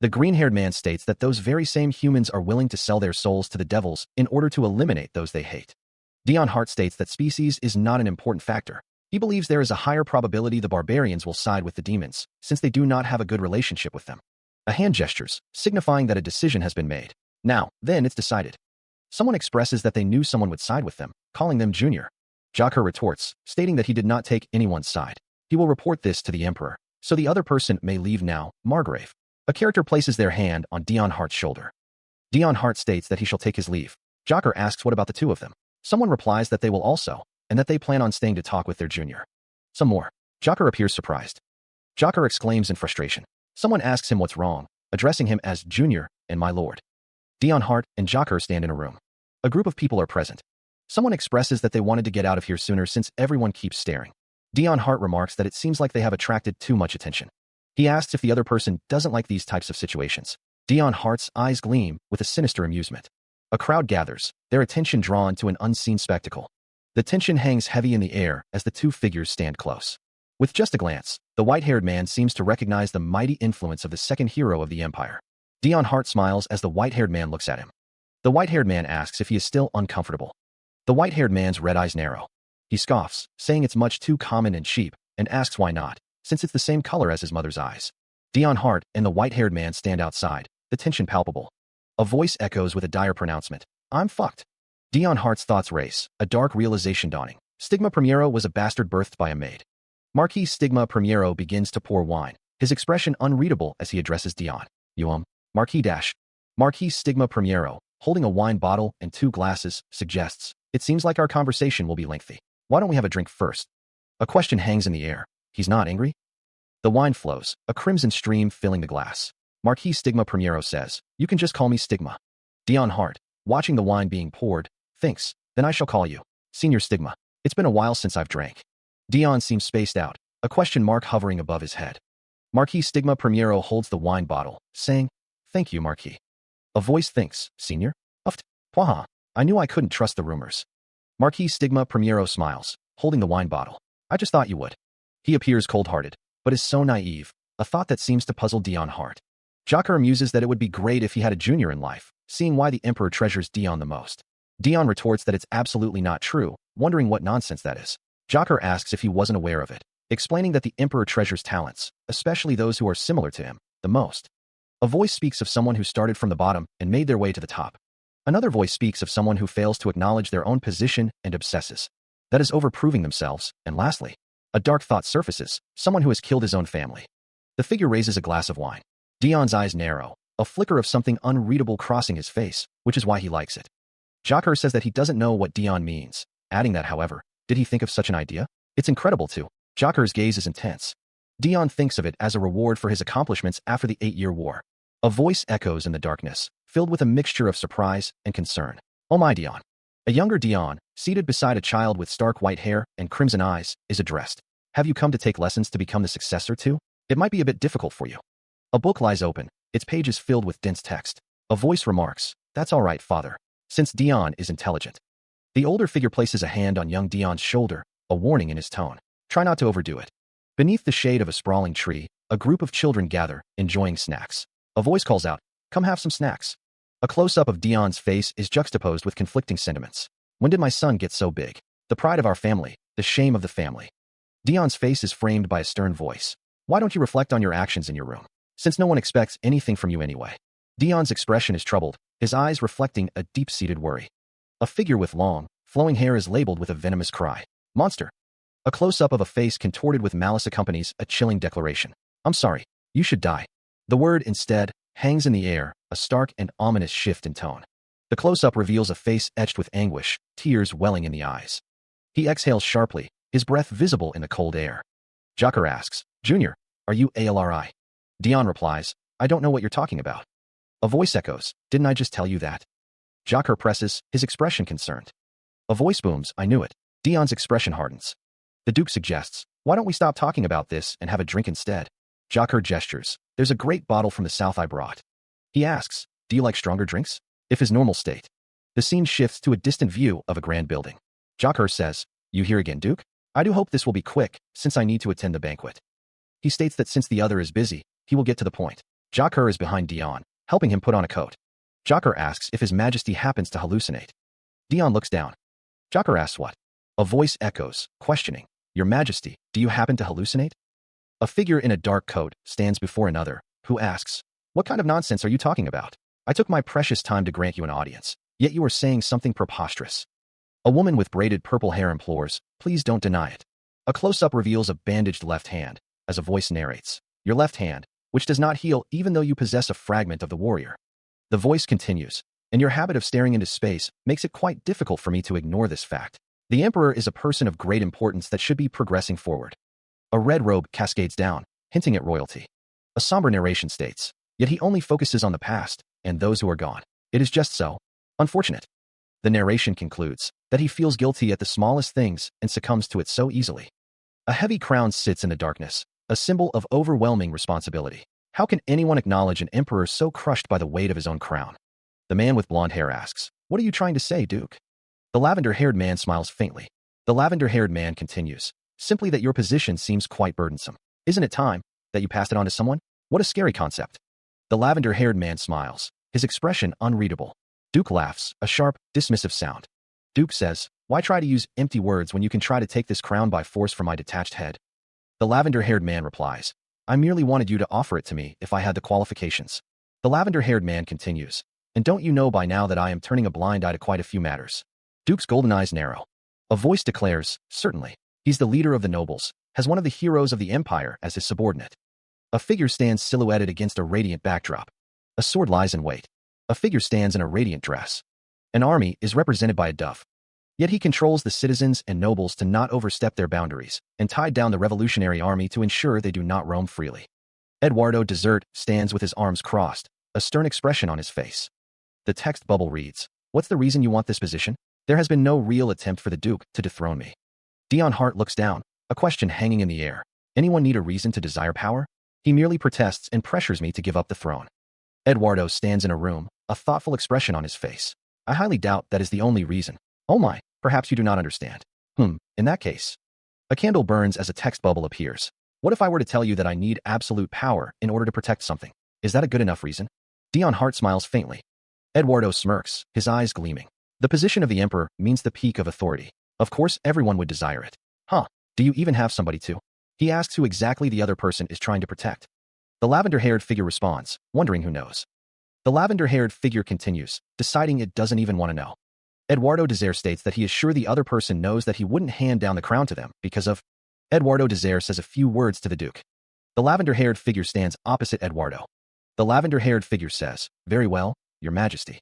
The green-haired man states that those very same humans are willing to sell their souls to the devils in order to eliminate those they hate. Dion Hart states that species is not an important factor. He believes there is a higher probability the barbarians will side with the demons, since they do not have a good relationship with them. A hand gestures, signifying that a decision has been made. Now, then it's decided. Someone expresses that they knew someone would side with them, calling them Junior. Jocker retorts, stating that he did not take anyone's side. He will report this to the emperor, so the other person may leave now, Margrave. A character places their hand on Dion Hart's shoulder. Dion Hart states that he shall take his leave. Jocker asks what about the two of them. Someone replies that they will also, and that they plan on staying to talk with their junior. Some more. Jocker appears surprised. Jocker exclaims in frustration. Someone asks him what's wrong, addressing him as Junior and my lord. Dion Hart and Jocker stand in a room. A group of people are present. Someone expresses that they wanted to get out of here sooner since everyone keeps staring. Dion Hart remarks that it seems like they have attracted too much attention. He asks if the other person doesn't like these types of situations. Dion Hart's eyes gleam with a sinister amusement. A crowd gathers, their attention drawn to an unseen spectacle. The tension hangs heavy in the air as the two figures stand close. With just a glance, the white-haired man seems to recognize the mighty influence of the second hero of the empire. Dion Hart smiles as the white-haired man looks at him. The white-haired man asks if he is still uncomfortable. The white-haired man's red eyes narrow. He scoffs, saying it's much too common and cheap, and asks why not, since it's the same color as his mother's eyes. Dion Hart and the white-haired man stand outside, the tension palpable. A voice echoes with a dire pronouncement. I'm fucked. Dion Hart's thoughts race, a dark realization dawning. Stigma Primero was a bastard birthed by a maid. Marquis Stigma Primero begins to pour wine, his expression unreadable as he addresses Dion. Marquis Dash. Marquis Stigma Primero, holding a wine bottle and 2 glasses, suggests, it seems like our conversation will be lengthy. Why don't we have a drink first? A question hangs in the air. He's not angry? The wine flows, a crimson stream filling the glass. Marquis Stigma Primero says, you can just call me Stigma. Dion Hart, watching the wine being poured, thinks, then I shall call you Senior Stigma. It's been a while since I've drank. Dion seems spaced out, a question mark hovering above his head. Marquis Stigma Primero holds the wine bottle, saying, "Thank you, Marquis." A voice thinks, "Senior? Uft, Pwaha. I knew I couldn't trust the rumors." Marquis Stigma Primero smiles, holding the wine bottle. "I just thought you would." He appears cold-hearted, but is so naive, a thought that seems to puzzle Dion hard. Jocker muses that it would be great if he had a junior in life, seeing why the Emperor treasures Dion the most. Dion retorts that it's absolutely not true, wondering what nonsense that is. Jocker asks if he wasn't aware of it, explaining that the Emperor treasures talents, especially those who are similar to him, the most. A voice speaks of someone who started from the bottom and made their way to the top. Another voice speaks of someone who fails to acknowledge their own position and obsesses. That is overproving themselves, and lastly, a dark thought surfaces, someone who has killed his own family. The figure raises a glass of wine. Dion's eyes narrow, a flicker of something unreadable crossing his face, which is why he likes it. Jocker says that he doesn't know what Dion means, adding that, however, did he think of such an idea? It's incredible too. Jocker's gaze is intense. Dion thinks of it as a reward for his accomplishments after the 8-year war. A voice echoes in the darkness, filled with a mixture of surprise and concern. "Oh my, Dion." A younger Dion, seated beside a child with stark white hair and crimson eyes, is addressed. "Have you come to take lessons to become the successor too? It might be a bit difficult for you." A book lies open, its pages filled with dense text. A voice remarks, "That's all right, father," since Dion is intelligent. The older figure places a hand on young Dion's shoulder, a warning in his tone. "Try not to overdo it." Beneath the shade of a sprawling tree, a group of children gather, enjoying snacks. A voice calls out, "Come have some snacks." A close-up of Dion's face is juxtaposed with conflicting sentiments. "When did my son get so big? The pride of our family, the shame of the family." Dion's face is framed by a stern voice. "Why don't you reflect on your actions in your room? Since no one expects anything from you anyway." Dion's expression is troubled, his eyes reflecting a deep-seated worry. A figure with long, flowing hair is labeled with a venomous cry. "Monster." A close-up of a face contorted with malice accompanies a chilling declaration. "I'm sorry. You should die." The word, instead, hangs in the air, a stark and ominous shift in tone. The close-up reveals a face etched with anguish, tears welling in the eyes. He exhales sharply, his breath visible in the cold air. Jocker asks, "Junior, are you ALRI?" Dion replies, "I don't know what you're talking about." A voice echoes, "Didn't I just tell you that?" Jocker presses, his expression concerned. A voice booms, "I knew it." Dion's expression hardens. The Duke suggests, "Why don't we stop talking about this and have a drink instead?" Jocker gestures, "There's a great bottle from the south I brought." He asks, "Do you like stronger drinks?" If his normal state. The scene shifts to a distant view of a grand building. Jocker says, "You here again, Duke? I do hope this will be quick, since I need to attend the banquet." He states that since the other is busy, he will get to the point. Jocker is behind Dion, helping him put on a coat. Jocker asks if His Majesty happens to hallucinate. Dion looks down. Jocker asks what? A voice echoes, questioning, "Your Majesty, do you happen to hallucinate?" A figure in a dark coat stands before another, who asks, "What kind of nonsense are you talking about? I took my precious time to grant you an audience, yet you are saying something preposterous." A woman with braided purple hair implores, "Please don't deny it." A close-up reveals a bandaged left hand, as a voice narrates, "Your left hand, which does not heal even though you possess a fragment of the warrior." The voice continues, "And your habit of staring into space makes it quite difficult for me to ignore this fact. The Emperor is a person of great importance that should be progressing forward." A red robe cascades down, hinting at royalty. A somber narration states, "Yet he only focuses on the past, and those who are gone. It is just so unfortunate." The narration concludes that he feels guilty at the smallest things and succumbs to it so easily. A heavy crown sits in the darkness, a symbol of overwhelming responsibility. How can anyone acknowledge an emperor so crushed by the weight of his own crown? The man with blonde hair asks, "What are you trying to say, Duke?" The lavender-haired man smiles faintly. The lavender-haired man continues, "Simply that your position seems quite burdensome. Isn't it time that you passed it on to someone? What a scary concept." The lavender-haired man smiles, his expression unreadable. Duke laughs, a sharp, dismissive sound. Duke says, "Why try to use empty words when you can try to take this crown by force from my detached head?" The lavender-haired man replies, "I merely wanted you to offer it to me if I had the qualifications." The lavender-haired man continues, "And don't you know by now that I am turning a blind eye to quite a few matters?" Duke's golden eyes narrow. A voice declares, "Certainly. He's the leader of the nobles, has one of the heroes of the empire as his subordinate." A figure stands silhouetted against a radiant backdrop. A sword lies in wait. A figure stands in a radiant dress. An army is represented by a dove. Yet he controls the citizens and nobles to not overstep their boundaries, and tied down the revolutionary army to ensure they do not roam freely. Eduardo Desert stands with his arms crossed, a stern expression on his face. The text bubble reads, "What's the reason you want this position? There has been no real attempt for the Duke to dethrone me." Dion Hart looks down, A question hanging in the air. Anyone need a reason to desire power? He merely protests and pressures me to give up the throne. Eduardo stands in a room, a thoughtful expression on his face. I highly doubt that is the only reason. Oh my, perhaps you do not understand. In that case. A candle burns as a text bubble appears. What if I were to tell you that I need absolute power in order to protect something? Is that a good enough reason? Dion Hart smiles faintly. Eduardo smirks, his eyes gleaming. The position of the emperor means the peak of authority. Of course, everyone would desire it. Do you even have somebody to? He asks who exactly the other person is trying to protect. The lavender-haired figure responds, wondering who knows. The lavender-haired figure continues, deciding it doesn't even want to know. Eduardo Desire states that he is sure the other person knows that he wouldn't hand down the crown to them because of. Eduardo Desire says a few words to the Duke. The lavender-haired figure stands opposite Eduardo. The lavender-haired figure says, very well, Your Majesty.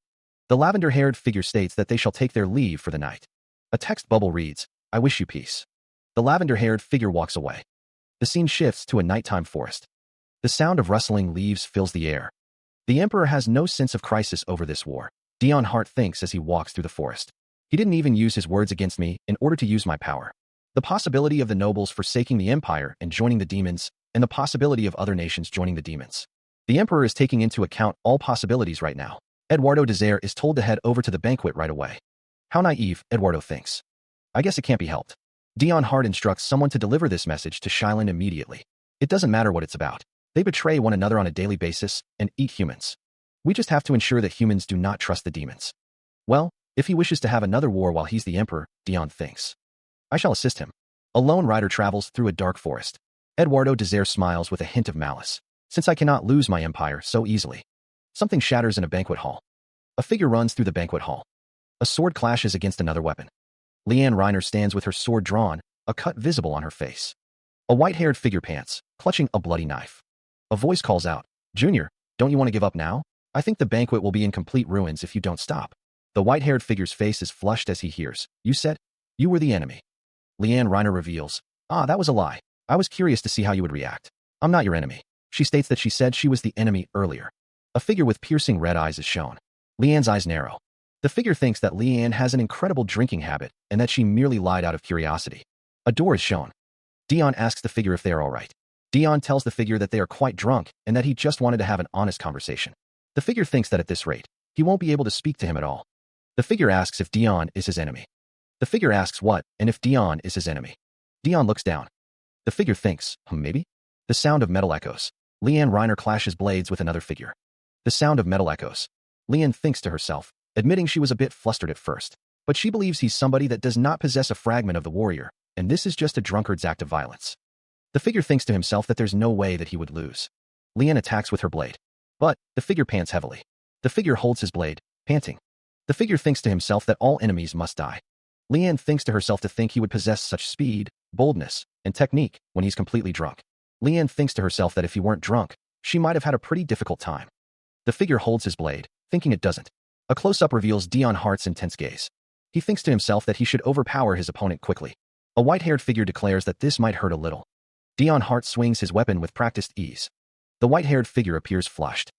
The lavender-haired figure states that they shall take their leave for the night. A text bubble reads, I wish you peace. The lavender-haired figure walks away. The scene shifts to a nighttime forest. The sound of rustling leaves fills the air. The emperor has no sense of crisis over this war. Dion Hart thinks as he walks through the forest. He didn't even use his words against me in order to use my power. The possibility of the nobles forsaking the empire and joining the demons, and the possibility of other nations joining the demons. The emperor is taking into account all possibilities right now. Eduardo Desire is told to head over to the banquet right away. How naive, Eduardo thinks. I guess it can't be helped. Dion Hart instructs someone to deliver this message to Shailen immediately. It doesn't matter what it's about. They betray one another on a daily basis and eat humans. We just have to ensure that humans do not trust the demons. Well, if he wishes to have another war while he's the emperor, Dion thinks. I shall assist him. A lone rider travels through a dark forest. Eduardo Desire smiles with a hint of malice. Since I cannot lose my empire so easily. Something shatters in a banquet hall. A figure runs through the banquet hall. A sword clashes against another weapon. Leanne Reiner stands with her sword drawn, a cut visible on her face. A white-haired figure pants, clutching a bloody knife. A voice calls out, Junior, don't you want to give up now? I think the banquet will be in complete ruins if you don't stop. The white-haired figure's face is flushed as he hears, You said? You were the enemy. Leanne Reiner reveals, that was a lie. I was curious to see how you would react. I'm not your enemy. She states that she said she was the enemy earlier. A figure with piercing red eyes is shown. Leanne's eyes narrow. The figure thinks that Leanne has an incredible drinking habit and that she merely lied out of curiosity. A door is shown. Dion asks the figure if they are all right. Dion tells the figure that they are quite drunk and that he just wanted to have an honest conversation. The figure thinks that at this rate, he won't be able to speak to him at all. The figure asks if Dion is his enemy. The figure asks what, and if Dion is his enemy. Dion looks down. The figure thinks, maybe? The sound of metal echoes. Leanne Reiner clashes blades with another figure. The sound of metal echoes. Leanne thinks to herself, admitting she was a bit flustered at first, but she believes he's somebody that does not possess a fragment of the warrior, and this is just a drunkard's act of violence. The figure thinks to himself that there's no way that he would lose. Leanne attacks with her blade. But, the figure pants heavily. The figure holds his blade, panting. The figure thinks to himself that all enemies must die. Leanne thinks to herself to think he would possess such speed, boldness, and technique when he's completely drunk. Leanne thinks to herself that if he weren't drunk, she might have had a pretty difficult time. The figure holds his blade, thinking it doesn't. A close-up reveals Dion Hart's intense gaze. He thinks to himself that he should overpower his opponent quickly. A white-haired figure declares that this might hurt a little. Dion Hart swings his weapon with practiced ease. The white-haired figure appears flushed.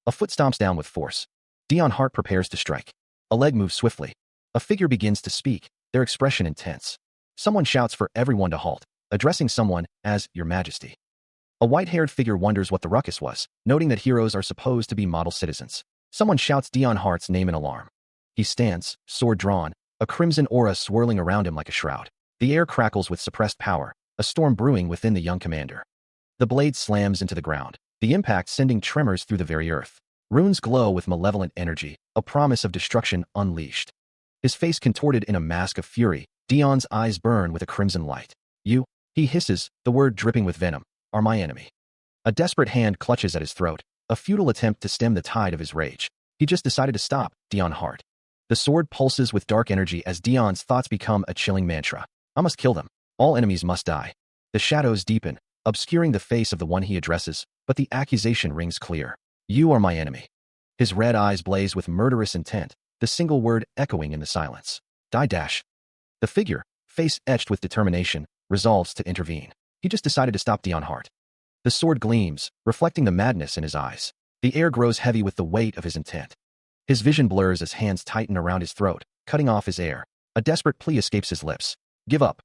A foot stomps down with force. Dion Hart prepares to strike. A leg moves swiftly. A figure begins to speak, their expression intense. Someone shouts for everyone to halt, addressing someone as Your Majesty. A white-haired figure wonders what the ruckus was, noting that heroes are supposed to be model citizens. Someone shouts Dion Hart's name in alarm. He stands, sword drawn, a crimson aura swirling around him like a shroud. The air crackles with suppressed power, a storm brewing within the young commander. The blade slams into the ground, the impact sending tremors through the very earth. Runes glow with malevolent energy, a promise of destruction unleashed. His face contorted in a mask of fury, Dion's eyes burn with a crimson light. You, he hisses, the word dripping with venom, are my enemy. A desperate hand clutches at his throat, a futile attempt to stem the tide of his rage. He just decided to stop, Dion Hart. The sword pulses with dark energy as Dion's thoughts become a chilling mantra. I must kill them. All enemies must die. The shadows deepen, obscuring the face of the one he addresses, but the accusation rings clear. You are my enemy. His red eyes blaze with murderous intent, the single word echoing in the silence. Die dash. The figure, face etched with determination, resolves to intervene. He just decided to stop Dion Hart. The sword gleams, reflecting the madness in his eyes. The air grows heavy with the weight of his intent. His vision blurs as hands tighten around his throat, cutting off his air. A desperate plea escapes his lips. Give up.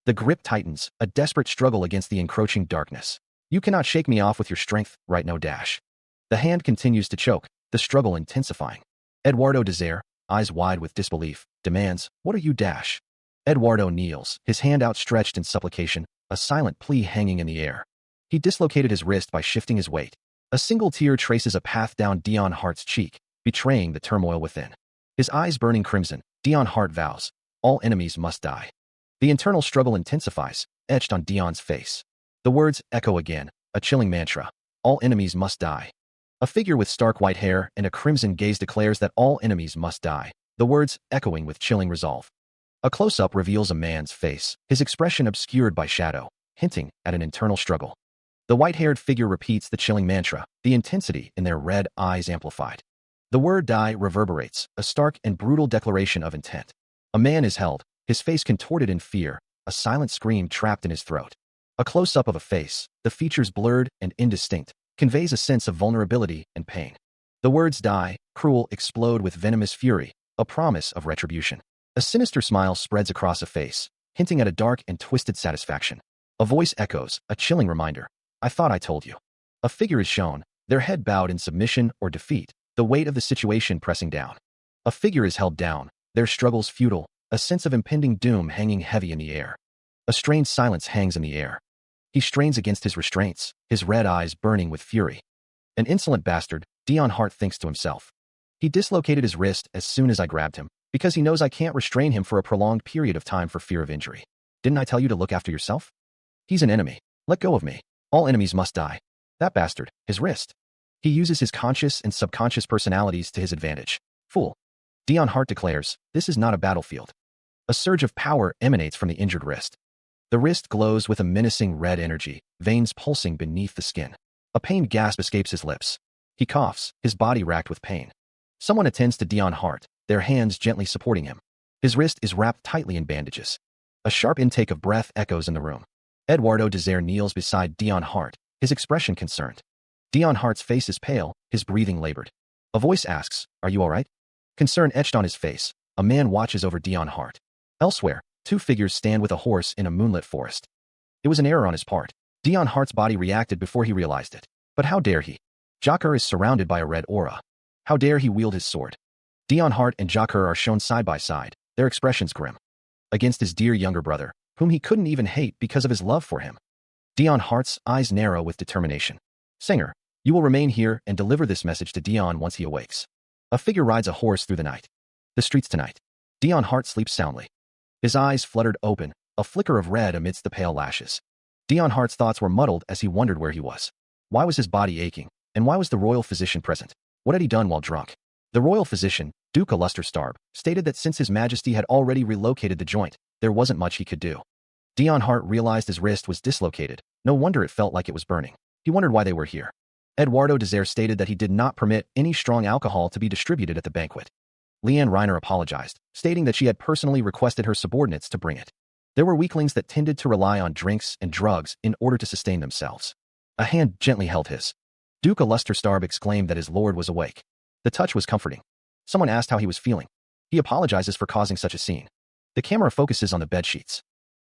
The grip tightens, a desperate struggle against the encroaching darkness. You cannot shake me off with your strength, right? No dash. The hand continues to choke, the struggle intensifying. Eduardo Desire, eyes wide with disbelief, demands, what are you dash? Eduardo kneels, his hand outstretched in supplication, a silent plea hanging in the air. He dislocated his wrist by shifting his weight. A single tear traces a path down Dion Hart's cheek, betraying the turmoil within. His eyes burning crimson, Dion Hart vows, all enemies must die. The internal struggle intensifies, etched on Dion's face. The words echo again, a chilling mantra, all enemies must die. A figure with stark white hair and a crimson gaze declares that all enemies must die, the words echoing with chilling resolve. A close-up reveals a man's face, his expression obscured by shadow, hinting at an internal struggle. The white-haired figure repeats the chilling mantra, the intensity in their red eyes amplified. The word die reverberates, a stark and brutal declaration of intent. A man is held, his face contorted in fear, a silent scream trapped in his throat. A close-up of a face, the features blurred and indistinct, conveys a sense of vulnerability and pain. The words die, cruel, explode with venomous fury, a promise of retribution. A sinister smile spreads across a face, hinting at a dark and twisted satisfaction. A voice echoes, a chilling reminder. I thought I told you. A figure is shown, their head bowed in submission or defeat, the weight of the situation pressing down. A figure is held down, their struggles futile, a sense of impending doom hanging heavy in the air. A strange silence hangs in the air. He strains against his restraints, his red eyes burning with fury. An insolent bastard, Dion Hart thinks to himself. He dislocated his wrist as soon as I grabbed him, because he knows I can't restrain him for a prolonged period of time for fear of injury. Didn't I tell you to look after yourself? He's an enemy. Let go of me. All enemies must die. That bastard, his wrist. He uses his conscious and subconscious personalities to his advantage. Fool. Dion Hart declares, this is not a battlefield. A surge of power emanates from the injured wrist. The wrist glows with a menacing red energy, veins pulsing beneath the skin. A pained gasp escapes his lips. He coughs, his body racked with pain. Someone attends to Dion Hart, their hands gently supporting him. His wrist is wrapped tightly in bandages. A sharp intake of breath echoes in the room. Eduardo Desire kneels beside Dion Hart, his expression concerned. Dion Hart's face is pale, his breathing labored. A voice asks, are you all right? Concern etched on his face, a man watches over Dion Hart. Elsewhere, two figures stand with a horse in a moonlit forest. It was an error on his part. Dion Hart's body reacted before he realized it. But how dare he? Joker is surrounded by a red aura. How dare he wield his sword? Dion Hart and Joker are shown side by side, their expressions grim. Against his dear younger brother, whom he couldn't even hate because of his love for him. Dion Hart's eyes narrow with determination. Singer, you will remain here and deliver this message to Dion once he awakes. A figure rides a horse through the night. The streets tonight. Dion Hart sleeps soundly. His eyes fluttered open, a flicker of red amidst the pale lashes. Dion Hart's thoughts were muddled as he wondered where he was. Why was his body aching? And why was the royal physician present? What had he done while drunk? The royal physician, Duke Starb, stated that since His Majesty had already relocated the joint, there wasn't much he could do. Dion Hart realized his wrist was dislocated. No wonder it felt like it was burning. He wondered why they were here. Eduardo Desire stated that he did not permit any strong alcohol to be distributed at the banquet. Leanne Reiner apologized, stating that she had personally requested her subordinates to bring it. There were weaklings that tended to rely on drinks and drugs in order to sustain themselves. A hand gently held his. Duke Starb exclaimed that his lord was awake. The touch was comforting. Someone asked how he was feeling. He apologizes for causing such a scene. The camera focuses on the bedsheets.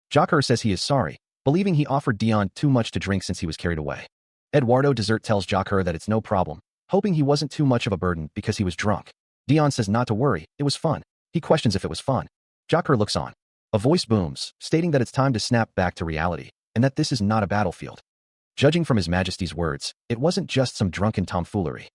Joker says he is sorry, believing he offered Dion too much to drink since he was carried away. Eduardo Desire tells Joker that it's no problem, hoping he wasn't too much of a burden because he was drunk. Dion says not to worry, it was fun. He questions if it was fun. Joker looks on. A voice booms, stating that it's time to snap back to reality, and that this is not a battlefield. Judging from His Majesty's words, it wasn't just some drunken tomfoolery.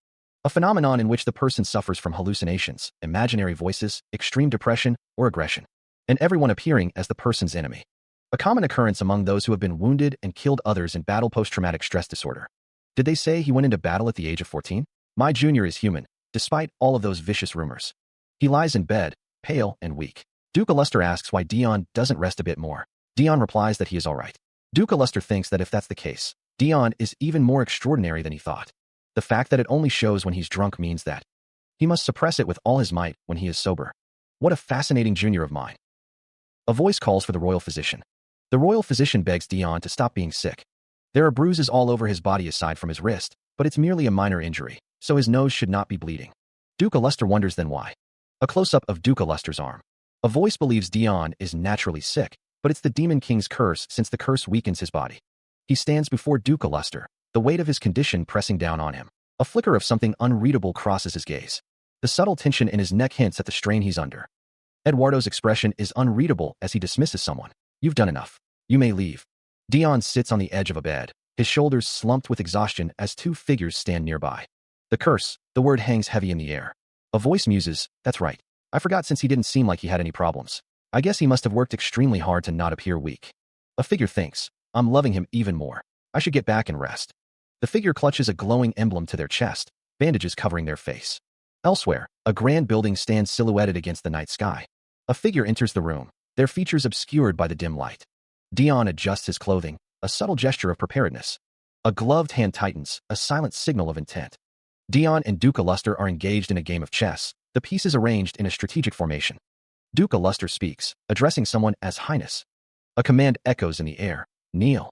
A phenomenon in which the person suffers from hallucinations, imaginary voices, extreme depression, or aggression, and everyone appearing as the person's enemy. A common occurrence among those who have been wounded and killed others in battle post-traumatic stress disorder. Did they say he went into battle at the age of 14? My junior is human, despite all of those vicious rumors. He lies in bed, pale and weak. Duke asks why Dion doesn't rest a bit more. Dion replies that he is all right. Duke thinks that if that's the case, Dion is even more extraordinary than he thought. The fact that it only shows when he's drunk means that he must suppress it with all his might when he is sober. What a fascinating junior of mine. A voice calls for the royal physician. The royal physician begs Dion to stop being sick. There are bruises all over his body aside from his wrist, but it's merely a minor injury, so his nose should not be bleeding. Duke wonders then why. A close-up of Duke arm. A voice believes Dion is naturally sick, But it's the Demon King's curse, since the curse weakens his body. He stands before Duca Luster, the weight of his condition pressing down on him. A flicker of something unreadable crosses his gaze. The subtle tension in his neck hints at the strain he's under. Eduardo's expression is unreadable as he dismisses someone. You've done enough. You may leave. Dion sits on the edge of a bed, his shoulders slumped with exhaustion as two figures stand nearby. The curse, the word hangs heavy in the air. A voice muses, that's right. I forgot, since he didn't seem like he had any problems. I guess he must have worked extremely hard to not appear weak. A figure thinks, I'm loving him even more. I should get back and rest. The figure clutches a glowing emblem to their chest, bandages covering their face. Elsewhere, a grand building stands silhouetted against the night sky. A figure enters the room, their features obscured by the dim light. Dion adjusts his clothing, a subtle gesture of preparedness. A gloved hand tightens, a silent signal of intent. Dion and Duca Luster are engaged in a game of chess, the pieces arranged in a strategic formation. Duca Luster speaks, addressing someone as Highness. A command echoes in the air, kneel.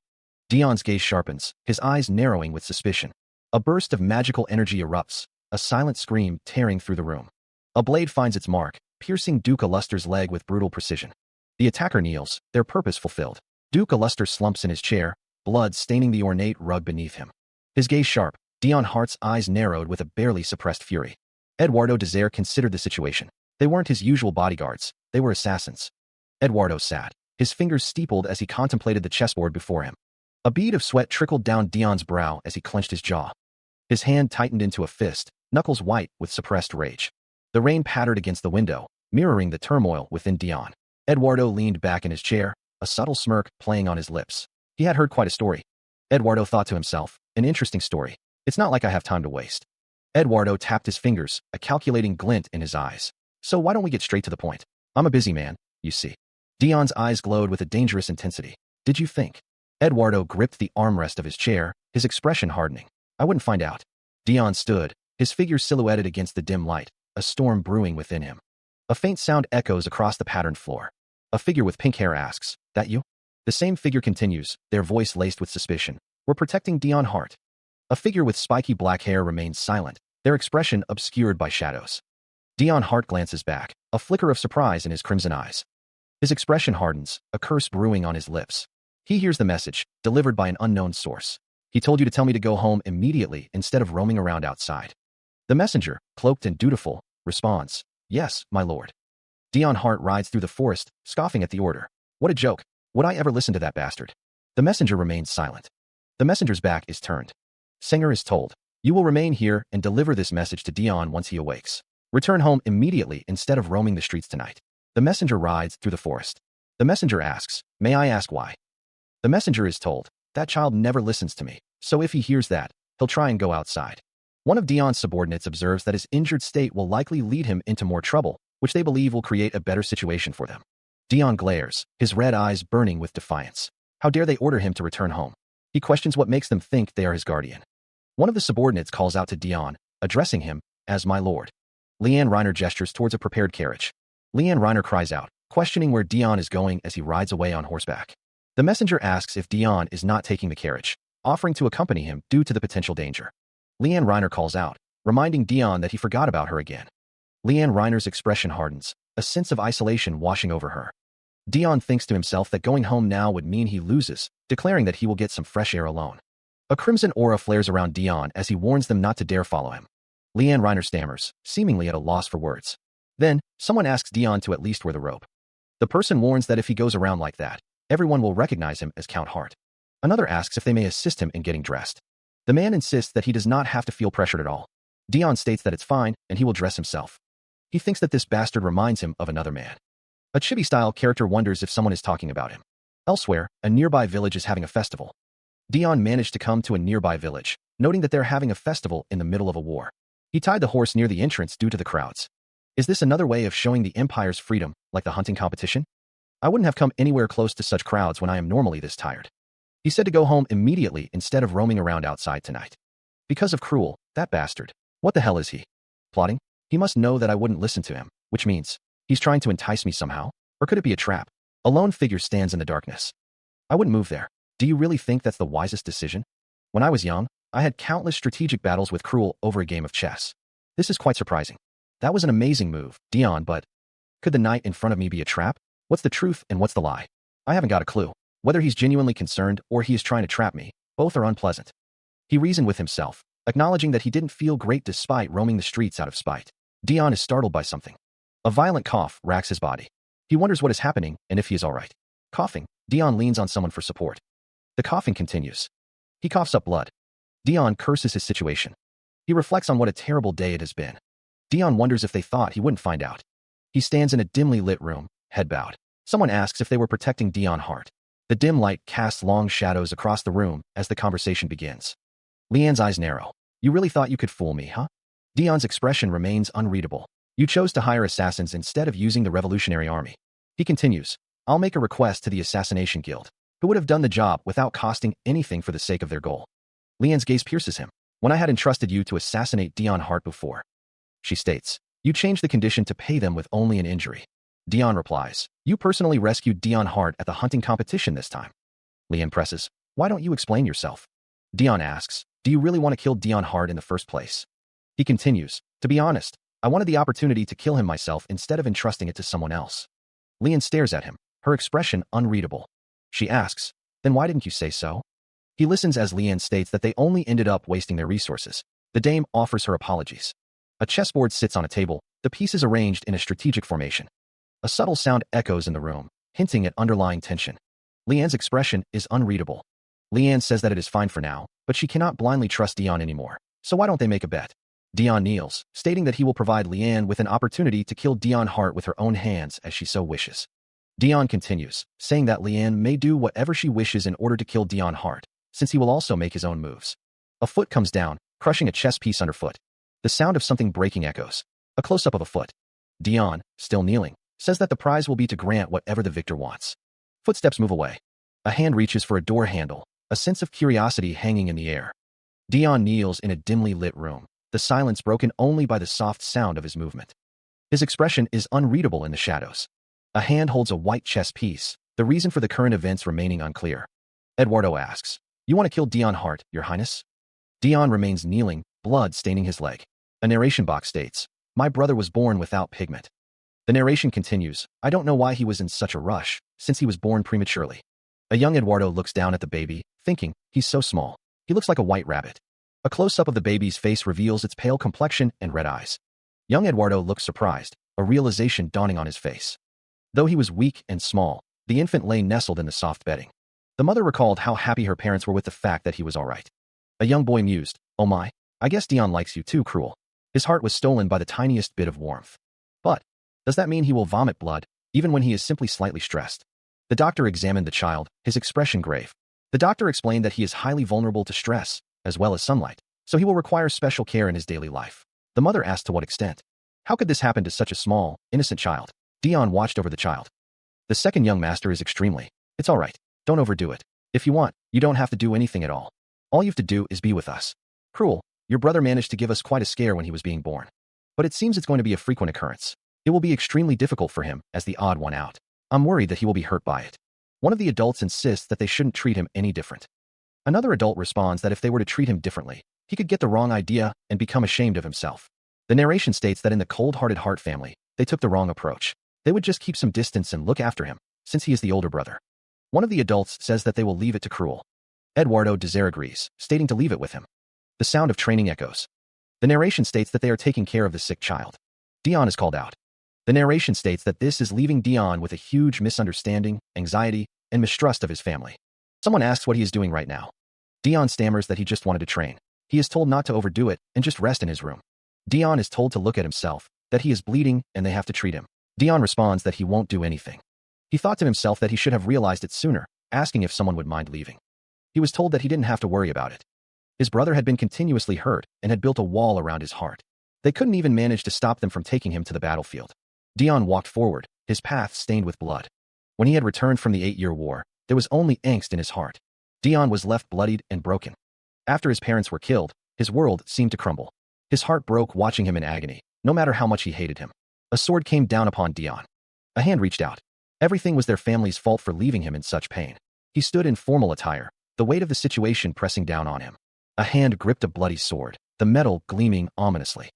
Dion's gaze sharpens, his eyes narrowing with suspicion. A burst of magical energy erupts, a silent scream tearing through the room. A blade finds its mark, piercing Duca Luster's leg with brutal precision. The attacker kneels, their purpose fulfilled. Duca Luster slumps in his chair, blood staining the ornate rug beneath him. His gaze sharp, Dion Hart's eyes narrowed with a barely suppressed fury. Eduardo Desire considered the situation. They weren't his usual bodyguards, they were assassins. Eduardo sat, his fingers steepled as he contemplated the chessboard before him. A bead of sweat trickled down Dion's brow as he clenched his jaw. His hand tightened into a fist, knuckles white with suppressed rage. The rain pattered against the window, mirroring the turmoil within Dion. Eduardo leaned back in his chair, a subtle smirk playing on his lips. He had heard quite a story. Eduardo thought to himself, an interesting story. It's not like I have time to waste. Eduardo tapped his fingers, a calculating glint in his eyes. So why don't we get straight to the point? I'm a busy man, you see. Dion's eyes glowed with a dangerous intensity. Did you think? Eduardo gripped the armrest of his chair, his expression hardening. I wouldn't find out. Dion stood, his figure silhouetted against the dim light, a storm brewing within him. A faint sound echoes across the patterned floor. A figure with pink hair asks, that you? The same figure continues, their voice laced with suspicion. We're protecting Dion Hart. A figure with spiky black hair remains silent, their expression obscured by shadows. Dion Hart glances back, a flicker of surprise in his crimson eyes. His expression hardens, a curse brewing on his lips. He hears the message, delivered by an unknown source. He told you to tell me to go home immediately instead of roaming around outside. The messenger, cloaked and dutiful, responds, yes, my lord. Dion Hart rides through the forest, scoffing at the order. What a joke. Would I ever listen to that bastard? The messenger remains silent. The messenger's back is turned. Singer is told, you will remain here and deliver this message to Dion once he awakes. Return home immediately instead of roaming the streets tonight. The messenger rides through the forest. The messenger asks, may I ask why? The messenger is told, that child never listens to me, so if he hears that, he'll try and go outside. One of Dion's subordinates observes that his injured state will likely lead him into more trouble, which they believe will create a better situation for them. Dion glares, his red eyes burning with defiance. How dare they order him to return home? He questions what makes them think they are his guardian. One of the subordinates calls out to Dion, addressing him as my lord. Leanne Reiner gestures towards a prepared carriage. Leanne Reiner cries out, questioning where Dion is going as he rides away on horseback. The messenger asks if Dion is not taking the carriage, offering to accompany him due to the potential danger. Leanne Reiner calls out, reminding Dion that he forgot about her again. Leanne Reiner's expression hardens, a sense of isolation washing over her. Dion thinks to himself that going home now would mean he loses, declaring that he will get some fresh air alone. A crimson aura flares around Dion as he warns them not to dare follow him. Leanne Reiner stammers, seemingly at a loss for words. Then, someone asks Dion to at least wear the robe. The person warns that if he goes around like that, everyone will recognize him as Count Hart. Another asks if they may assist him in getting dressed. The man insists that he does not have to feel pressured at all. Dion states that it's fine and he will dress himself. He thinks that this bastard reminds him of another man. A chibi-style character wonders if someone is talking about him. Elsewhere, a nearby village is having a festival. Dion managed to come to a nearby village, noting that they're having a festival in the middle of a war. He tied the horse near the entrance due to the crowds. Is this another way of showing the Empire's freedom, like the hunting competition? I wouldn't have come anywhere close to such crowds when I am normally this tired. He said to go home immediately instead of roaming around outside tonight. Because of Cruel, that bastard. What the hell is he? Plotting? He must know that I wouldn't listen to him, which means he's trying to entice me somehow? Or could it be a trap? A lone figure stands in the darkness. I wouldn't move there. Do you really think that's the wisest decision? When I was young, I had countless strategic battles with Cruel over a game of chess. This is quite surprising. That was an amazing move, Dion, but could the knight in front of me be a trap? What's the truth and what's the lie? I haven't got a clue. Whether he's genuinely concerned or he is trying to trap me, both are unpleasant. He reasoned with himself, acknowledging that he didn't feel great despite roaming the streets out of spite. Dion is startled by something. A violent cough racks his body. He wonders what is happening and if he is all right. Coughing, Dion leans on someone for support. The coughing continues. He coughs up blood. Dion curses his situation. He reflects on what a terrible day it has been. Dion wonders if they thought he wouldn't find out. He stands in a dimly lit room, head bowed. Someone asks if they were protecting Dion Hart. The dim light casts long shadows across the room as the conversation begins. Leanne's eyes narrow. You really thought you could fool me, huh? Dion's expression remains unreadable. You chose to hire assassins instead of using the Revolutionary Army. He continues. I'll make a request to the Assassination Guild, who would have done the job without costing anything for the sake of their goal. Leanne's gaze pierces him. When I had entrusted you to assassinate Dion Hart before. She states. You changed the condition to pay them with only an injury. Dion replies. You personally rescued Dion Hart at the hunting competition this time. Leanne presses. Why don't you explain yourself? Dion asks. Do you really want to kill Dion Hart in the first place? He continues. To be honest, I wanted the opportunity to kill him myself instead of entrusting it to someone else. Leanne stares at him, her expression unreadable. She asks, then why didn't you say so? He listens as Leanne states that they only ended up wasting their resources. The dame offers her apologies. A chessboard sits on a table, the pieces arranged in a strategic formation. A subtle sound echoes in the room, hinting at underlying tension. Leanne's expression is unreadable. Leanne says that it is fine for now, but she cannot blindly trust Dion anymore. So why don't they make a bet? Dion kneels, stating that he will provide Leanne with an opportunity to kill Dion Hart with her own hands as she so wishes. Dion continues, saying that Leanne may do whatever she wishes in order to kill Dion Hart, since he will also make his own moves. A foot comes down, crushing a chess piece underfoot. The sound of something breaking echoes. A close-up of a foot. Dion, still kneeling, says that the prize will be to grant whatever the victor wants. Footsteps move away. A hand reaches for a door handle, a sense of curiosity hanging in the air. Dion kneels in a dimly lit room, the silence broken only by the soft sound of his movement. His expression is unreadable in the shadows. A hand holds a white chess piece, the reason for the current events remaining unclear. Eduardo asks, You want to kill Dion Hart, Your Highness? Dion remains kneeling, blood staining his leg. A narration box states, My brother was born without pigment. The narration continues, I don't know why he was in such a rush, since he was born prematurely. A young Eduardo looks down at the baby, thinking, he's so small. He looks like a white rabbit. A close-up of the baby's face reveals its pale complexion and red eyes. Young Eduardo looks surprised, a realization dawning on his face. Though he was weak and small, the infant lay nestled in the soft bedding. The mother recalled how happy her parents were with the fact that he was all right. A young boy mused, Oh my, I guess Dion likes you too, cruel. His heart was stolen by the tiniest bit of warmth. But, does that mean he will vomit blood, even when he is simply slightly stressed? The doctor examined the child, his expression grave. The doctor explained that he is highly vulnerable to stress, as well as sunlight, so he will require special care in his daily life. The mother asked to what extent. How could this happen to such a small, innocent child? Dion watched over the child. The second young master is extremely. It's all right. Don't overdo it. If you want, you don't have to do anything at all. All you have to do is be with us. Cruel, your brother managed to give us quite a scare when he was being born. But it seems it's going to be a frequent occurrence. It will be extremely difficult for him as the odd one out. I'm worried that he will be hurt by it. One of the adults insists that they shouldn't treat him any different. Another adult responds that if they were to treat him differently, he could get the wrong idea and become ashamed of himself. The narration states that in the cold-hearted Hart family, they took the wrong approach. They would just keep some distance and look after him, since he is the older brother. One of the adults says that they will leave it to Cruel. Eduardo agrees, stating to leave it with him. The sound of training echoes. The narration states that they are taking care of the sick child. Dion is called out. The narration states that this is leaving Dion with a huge misunderstanding, anxiety, and mistrust of his family. Someone asks what he is doing right now. Dion stammers that he just wanted to train. He is told not to overdo it and just rest in his room. Dion is told to look at himself, that he is bleeding and they have to treat him. Dion responds that he won't do anything. He thought to himself that he should have realized it sooner, asking if someone would mind leaving. He was told that he didn't have to worry about it. His brother had been continuously hurt and had built a wall around his heart. They couldn't even manage to stop them from taking him to the battlefield. Dion walked forward, his path stained with blood. When he had returned from the 8-year war, there was only angst in his heart. Dion was left bloodied and broken. After his parents were killed, his world seemed to crumble. His heart broke watching him in agony, no matter how much he hated him. A sword came down upon Dion. A hand reached out. Everything was their family's fault for leaving him in such pain. He stood in formal attire, the weight of the situation pressing down on him. A hand gripped a bloody sword, the metal gleaming ominously.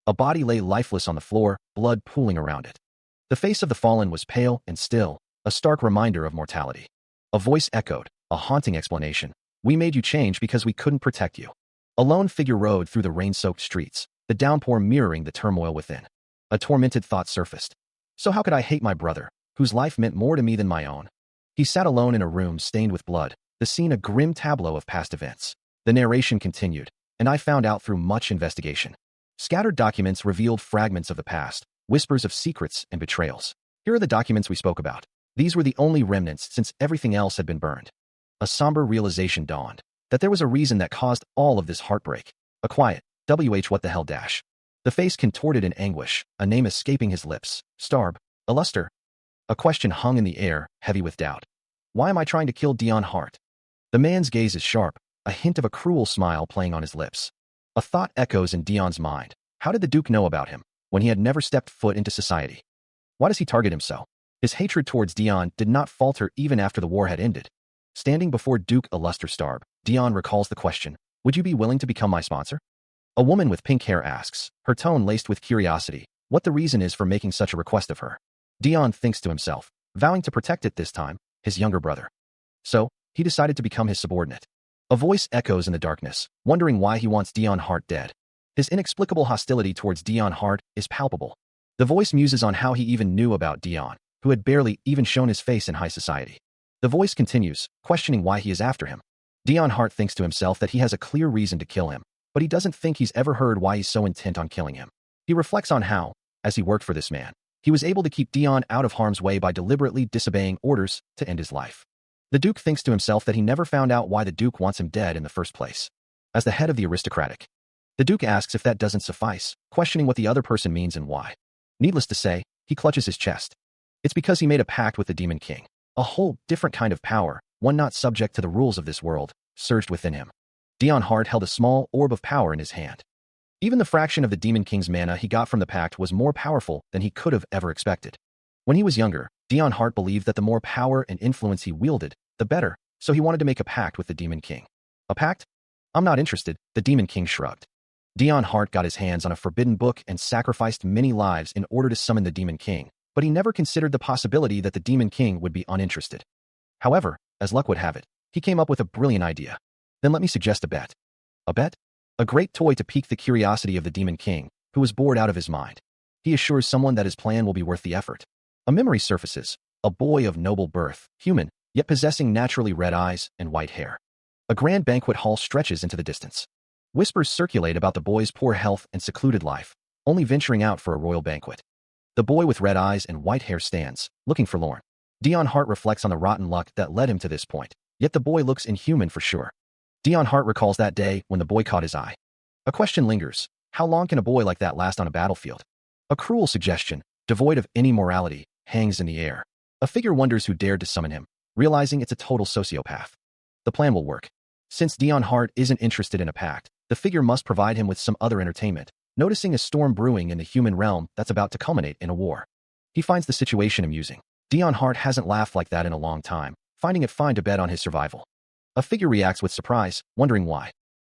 A body lay lifeless on the floor, blood pooling around it. The face of the fallen was pale and still, a stark reminder of mortality. A voice echoed, a haunting explanation. We made you change because we couldn't protect you. A lone figure rode through the rain-soaked streets, the downpour mirroring the turmoil within. A tormented thought surfaced. So how could I hate my brother, whose life meant more to me than my own? He sat alone in a room stained with blood, the scene a grim tableau of past events. The narration continued, and I found out through much investigation. Scattered documents revealed fragments of the past, whispers of secrets and betrayals. Here are the documents we spoke about. These were the only remnants since everything else had been burned. A somber realization dawned, that there was a reason that caused all of this heartbreak. A quiet, what the hell dash. The face contorted in anguish, a name escaping his lips. Starb. A luster. A question hung in the air, heavy with doubt. Why am I trying to kill Dion Hart? The man's gaze is sharp, a hint of a cruel smile playing on his lips. A thought echoes in Dion's mind. How did the Duke know about him, when he had never stepped foot into society? Why does he target him so? His hatred towards Dion did not falter even after the war had ended. Standing before Duke Illuster Starb, Dion recalls the question, would you be willing to become my sponsor? A woman with pink hair asks, her tone laced with curiosity, what the reason is for making such a request of her. Dion thinks to himself, vowing to protect it this time, his younger brother. So, he decided to become his subordinate. A voice echoes in the darkness, wondering why he wants Dion Hart dead. His inexplicable hostility towards Dion Hart is palpable. The voice muses on how he even knew about Dion, who had barely even shown his face in high society. The voice continues, questioning why he is after him. Dion Hart thinks to himself that he has a clear reason to kill him, but he doesn't think he's ever heard why he's so intent on killing him. He reflects on how, as he worked for this man, he was able to keep Dion out of harm's way by deliberately disobeying orders to end his life. The Duke thinks to himself that he never found out why the Duke wants him dead in the first place. As the head of the aristocratic, the Duke asks if that doesn't suffice, questioning what the other person means and why. Needless to say, he clutches his chest. It's because he made a pact with the Demon King. A whole different kind of power, one not subject to the rules of this world, surged within him. Dion Hart held a small orb of power in his hand. Even the fraction of the Demon King's mana he got from the pact was more powerful than he could have ever expected. When he was younger, Dion Hart believed that the more power and influence he wielded, the better, so he wanted to make a pact with the Demon King. A pact? I'm not interested, the Demon King shrugged. Dion Hart got his hands on a forbidden book and sacrificed many lives in order to summon the Demon King, but he never considered the possibility that the Demon King would be uninterested. However, as luck would have it, he came up with a brilliant idea. Then let me suggest a bet. A bet? A great toy to pique the curiosity of the Demon King, who was bored out of his mind. He assures someone that his plan will be worth the effort. A memory surfaces, a boy of noble birth, human, yet possessing naturally red eyes and white hair. A grand banquet hall stretches into the distance. Whispers circulate about the boy's poor health and secluded life, only venturing out for a royal banquet. The boy with red eyes and white hair stands, looking forlorn. Dion Hart reflects on the rotten luck that led him to this point, yet the boy looks inhuman for sure. Dion Hart recalls that day when the boy caught his eye. A question lingers, how long can a boy like that last on a battlefield? A cruel suggestion, devoid of any morality, hangs in the air. A figure wonders who dared to summon him, realizing it's a total sociopath. The plan will work. Since Dion Hart isn't interested in a pact, the figure must provide him with some other entertainment, noticing a storm brewing in the human realm that's about to culminate in a war. He finds the situation amusing. Dion Hart hasn't laughed like that in a long time, finding it fine to bet on his survival. A figure reacts with surprise, wondering why.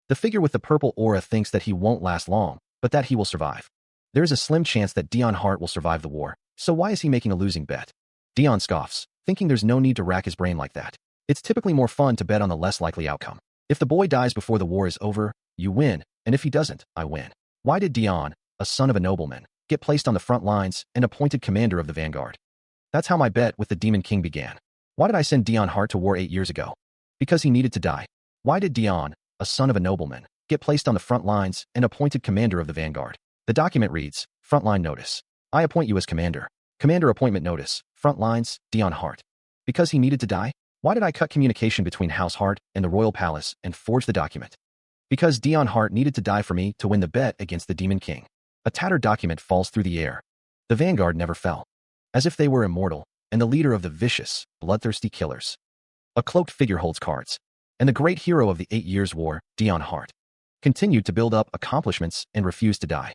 The figure with the purple aura thinks that he won't last long, but that he will survive. There is a slim chance that Dion Hart will survive the war, so why is he making a losing bet? Dion scoffs, thinking there's no need to rack his brain like that. It's typically more fun to bet on the less likely outcome. If the boy dies before the war is over, you win, and if he doesn't, I win. Why did Dion, a son of a nobleman, get placed on the front lines and appointed commander of the vanguard? That's how my bet with the Demon King began. Why did I send Dion Hart to war 8 years ago? Because he needed to die. Why did Dion, a son of a nobleman, get placed on the front lines and appointed commander of the vanguard? The document reads, Frontline Notice. I appoint you as commander. Commander Appointment Notice, Front Lines, Dion Hart. Because he needed to die? Why did I cut communication between House Hart and the royal palace and forge the document? Because Dion Hart needed to die for me to win the bet against the Demon King. A tattered document falls through the air. The vanguard never fell. As if they were immortal, and the leader of the vicious, bloodthirsty killers. A cloaked figure holds cards. And the great hero of the 8 Years' War, Dion Hart, continued to build up accomplishments and refused to die.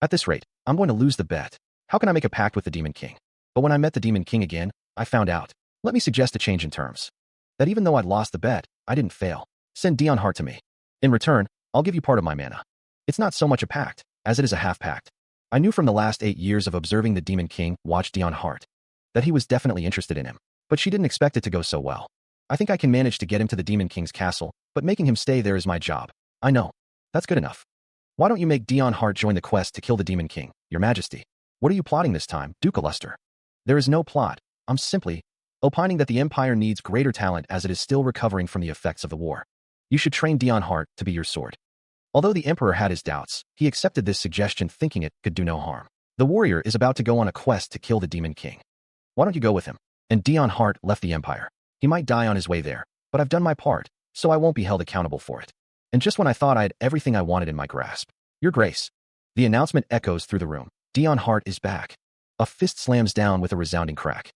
At this rate, I'm going to lose the bet. How can I make a pact with the Demon King? But when I met the Demon King again, I found out. Let me suggest a change in terms. That even though I'd lost the bet, I didn't fail. Send Dion Hart to me. In return, I'll give you part of my mana. It's not so much a pact, as it is a half-pact. I knew from the last 8 years of observing the Demon King watch Dion Hart that he was definitely interested in him. but she didn't expect it to go so well. I think I can manage to get him to the Demon King's castle, but making him stay there is my job. I know. That's good enough. Why don't you make Dion Hart join the quest to kill the Demon King, Your Majesty? What are you plotting this time, Duke Luster? There is no plot. I'm simply opining that the Empire needs greater talent as it is still recovering from the effects of the war. You should train Dion Hart to be your sword. Although the Emperor had his doubts, he accepted this suggestion thinking it could do no harm. The warrior is about to go on a quest to kill the Demon King. Why don't you go with him? And Dion Hart left the Empire. He might die on his way there, but I've done my part, so I won't be held accountable for it. And just when I thought I had everything I wanted in my grasp. Your Grace. The announcement echoes through the room. Dion Hart is back. A fist slams down with a resounding crack.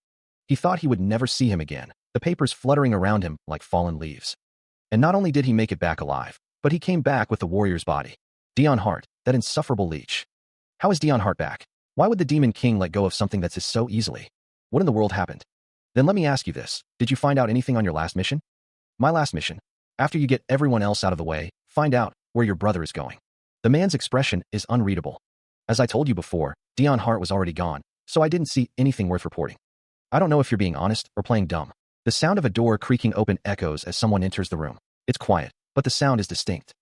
He thought he would never see him again, the papers fluttering around him like fallen leaves. And not only did he make it back alive, but he came back with the warrior's body. Dion Hart, that insufferable leech. How is Dion Hart back? Why would the Demon King let go of something that's so easily? What in the world happened? Then let me ask you this. Did you find out anything on your last mission? My last mission. After you get everyone else out of the way, find out where your brother is going. The man's expression is unreadable. As I told you before, Dion Hart was already gone, so I didn't see anything worth reporting. I don't know if you're being honest or playing dumb. The sound of a door creaking open echoes as someone enters the room. It's quiet, but the sound is distinct.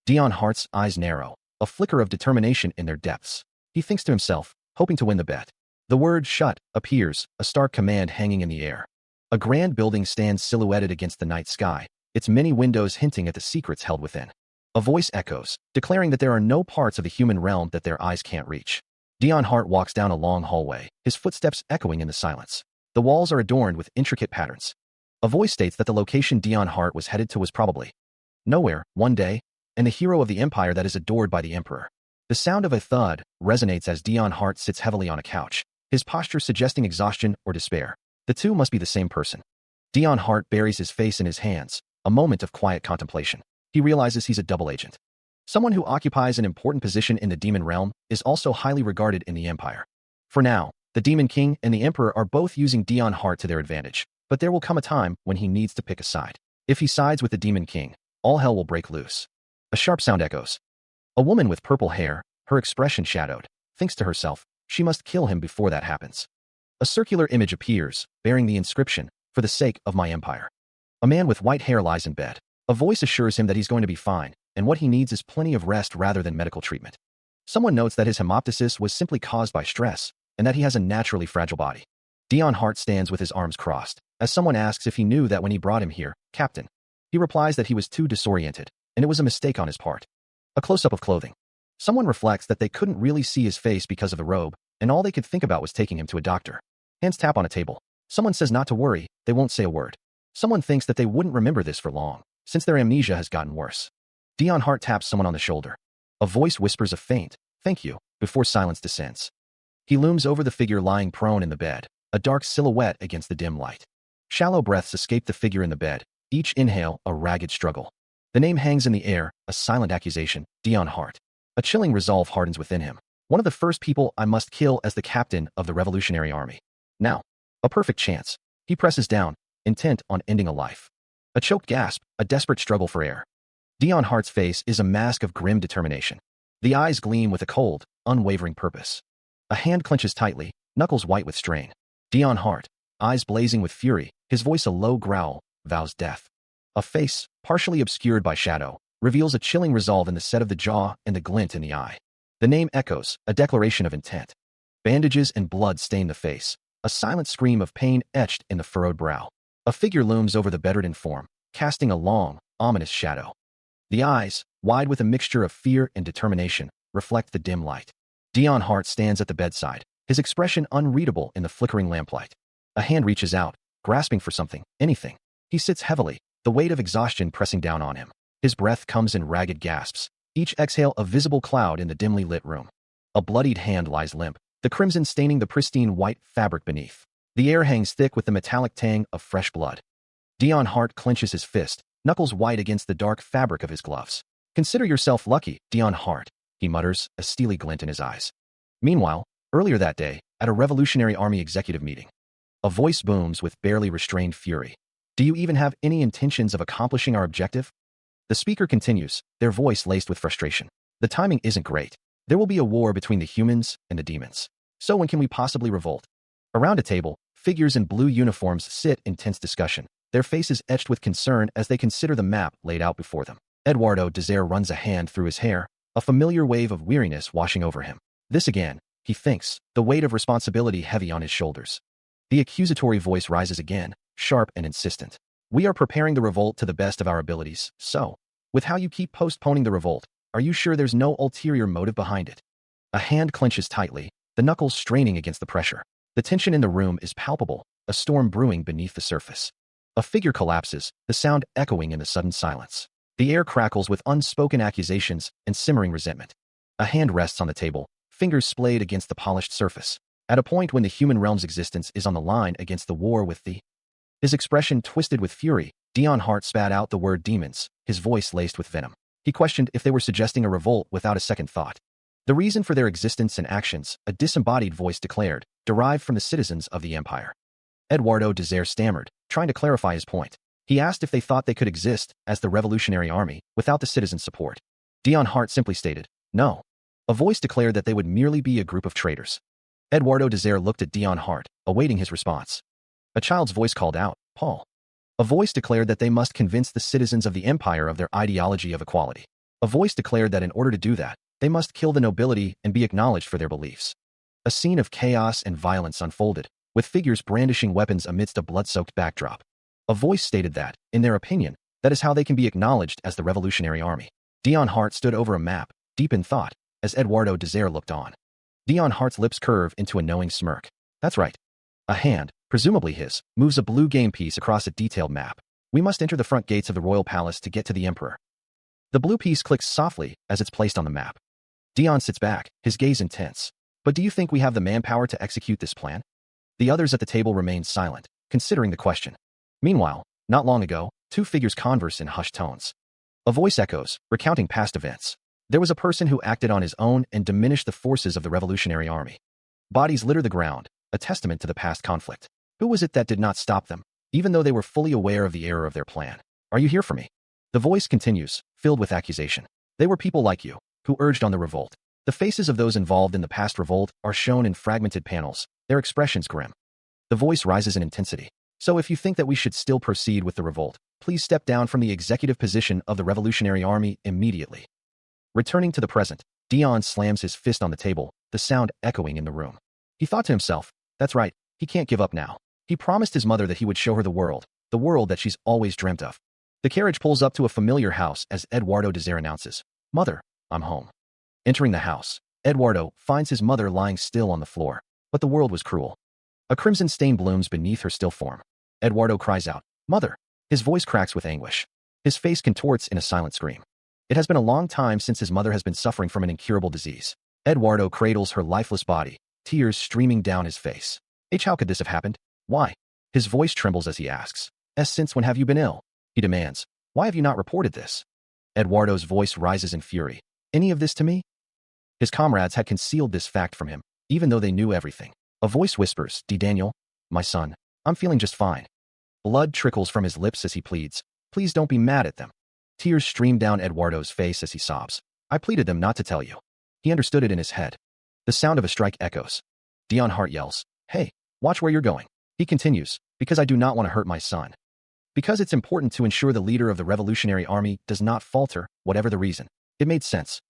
Dion Hart's eyes narrow, a flicker of determination in their depths. He thinks to himself, hoping to win the bet. The word shut appears, a stark command hanging in the air. A grand building stands silhouetted against the night sky, its many windows hinting at the secrets held within. A voice echoes, declaring that there are no parts of the human realm that their eyes can't reach. Dion Hart walks down a long hallway, his footsteps echoing in the silence. The walls are adorned with intricate patterns. A voice states that the location Dion Hart was headed to was probably nowhere, one day, and the hero of the Empire that is adored by the Emperor. The sound of a thud resonates as Dion Hart sits heavily on a couch, his posture suggesting exhaustion or despair. The two must be the same person. Dion Hart buries his face in his hands, a moment of quiet contemplation. He realizes he's a double agent. Someone who occupies an important position in the demon realm is also highly regarded in the Empire. For now, the Demon King and the Emperor are both using Dion Hart to their advantage, but there will come a time when he needs to pick a side. If he sides with the Demon King, all hell will break loose. A sharp sound echoes. A woman with purple hair, her expression shadowed, thinks to herself, she must kill him before that happens. A circular image appears, bearing the inscription, "For the sake of my empire." A man with white hair lies in bed. A voice assures him that he's going to be fine, and what he needs is plenty of rest rather than medical treatment. Someone notes that his hemoptysis was simply caused by stress, and that he has a naturally fragile body. Dion Hart stands with his arms crossed, as someone asks if he knew that when he brought him here, Captain. He replies that he was too disoriented, and it was a mistake on his part. A close-up of clothing. Someone reflects that they couldn't really see his face because of the robe, and all they could think about was taking him to a doctor. Hands tap on a table. Someone says not to worry, they won't say a word. Someone thinks that they wouldn't remember this for long, since their amnesia has gotten worse. Dion Hart taps someone on the shoulder. A voice whispers a faint, "Thank you," before silence descends. He looms over the figure lying prone in the bed, a dark silhouette against the dim light. Shallow breaths escape the figure in the bed, each inhale a ragged struggle. The name hangs in the air, a silent accusation, Dion Hart. A chilling resolve hardens within him. One of the first people I must kill as the captain of the Revolutionary Army. Now, a perfect chance. He presses down, intent on ending a life. A choked gasp, a desperate struggle for air. Dion Hart's face is a mask of grim determination. The eyes gleam with a cold, unwavering purpose. A hand clenches tightly, knuckles white with strain. Dion Hart, eyes blazing with fury, his voice a low growl, vows death. A face, partially obscured by shadow, reveals a chilling resolve in the set of the jaw and the glint in the eye. The name echoes, a declaration of intent. Bandages and blood stain the face, a silent scream of pain etched in the furrowed brow. A figure looms over the bedridden form, casting a long, ominous shadow. The eyes, wide with a mixture of fear and determination, reflect the dim light. Dion Hart stands at the bedside, his expression unreadable in the flickering lamplight. A hand reaches out, grasping for something, anything. He sits heavily, the weight of exhaustion pressing down on him. His breath comes in ragged gasps, each exhale a visible cloud in the dimly lit room. A bloodied hand lies limp, the crimson staining the pristine white fabric beneath. The air hangs thick with the metallic tang of fresh blood. Dion Hart clenches his fist, knuckles white against the dark fabric of his gloves. "Consider yourself lucky, Dion Hart," he mutters, a steely glint in his eyes. Meanwhile, earlier that day, at a Revolutionary Army executive meeting, a voice booms with barely restrained fury. "Do you even have any intentions of accomplishing our objective?" The speaker continues, their voice laced with frustration. "The timing isn't great. There will be a war between the humans and the demons. So when can we possibly revolt?" Around a table, Figures in blue uniforms sit in tense discussion, their faces etched with concern as they consider the map laid out before them. Eduardo Desire runs a hand through his hair, a familiar wave of weariness washing over him. This again, he thinks, the weight of responsibility heavy on his shoulders. The accusatory voice rises again, sharp and insistent. We are preparing the revolt to the best of our abilities, so, with how you keep postponing the revolt, are you sure there's no ulterior motive behind it? A hand clenches tightly, the knuckles straining against the pressure. The tension in the room is palpable, a storm brewing beneath the surface. A figure collapses, the sound echoing in the sudden silence. The air crackles with unspoken accusations and simmering resentment. A hand rests on the table, fingers splayed against the polished surface. At a point when the human realm's existence is on the line against the war with the... His expression twisted with fury, Dion Hart spat out the word demons, his voice laced with venom. He questioned if they were suggesting a revolt without a second thought. The reason for their existence and actions, a disembodied voice declared, derived from the citizens of the empire. Eduardo Desire stammered, trying to clarify his point. He asked if they thought they could exist as the Revolutionary Army without the citizens' support. Dion Hart simply stated, no. A voice declared that they would merely be a group of traitors. Eduardo Desire looked at Dion Hart, awaiting his response. A child's voice called out, Paul. A voice declared that they must convince the citizens of the empire of their ideology of equality. A voice declared that in order to do that, they must kill the nobility and be acknowledged for their beliefs. A scene of chaos and violence unfolded, with figures brandishing weapons amidst a blood-soaked backdrop. A voice stated that, in their opinion, that is how they can be acknowledged as the Revolutionary Army. Dion Hart stood over a map, deep in thought, as Eduardo Desire looked on. Dion Hart's lips curve into a knowing smirk. That's right. A hand, presumably his, moves a blue game piece across a detailed map. We must enter the front gates of the royal palace to get to the emperor. The blue piece clicks softly as it's placed on the map. Dion sits back, his gaze intense. But do you think we have the manpower to execute this plan? The others at the table remain silent, considering the question. Meanwhile, not long ago, two figures converse in hushed tones. A voice echoes, recounting past events. There was a person who acted on his own and diminished the forces of the Revolutionary Army. Bodies litter the ground, a testament to the past conflict. Who was it that did not stop them, even though they were fully aware of the error of their plan? Are you here for me? The voice continues, filled with accusation. They were people like you, who urged on the revolt. The faces of those involved in the past revolt are shown in fragmented panels, their expressions grim. The voice rises in intensity. So if you think that we should still proceed with the revolt, please step down from the executive position of the Revolutionary Army immediately. Returning to the present, Dion slams his fist on the table, the sound echoing in the room. He thought to himself, that's right, he can't give up now. He promised his mother that he would show her the world that she's always dreamt of. The carriage pulls up to a familiar house as Eduardo Desire announces, Mother, I'm home. Entering the house, Eduardo finds his mother lying still on the floor, but the world was cruel. A crimson stain blooms beneath her still form. Eduardo cries out, Mother! His voice cracks with anguish. His face contorts in a silent scream. It has been a long time since his mother has been suffering from an incurable disease. Eduardo cradles her lifeless body, tears streaming down his face. How could this have happened? Why? His voice trembles as he asks, since when have you been ill? He demands, why have you not reported this? Eduardo's voice rises in fury. Any of this to me? His comrades had concealed this fact from him, even though they knew everything. A voice whispers, Daniel, my son, I'm feeling just fine. Blood trickles from his lips as he pleads, please don't be mad at them. Tears stream down Eduardo's face as he sobs. I pleaded them not to tell you. He understood it in his head. The sound of a strike echoes. Dion Hart yells, hey, watch where you're going. He continues, because I do not want to hurt my son. Because it's important to ensure the leader of the Revolutionary Army does not falter, whatever the reason. It made sense.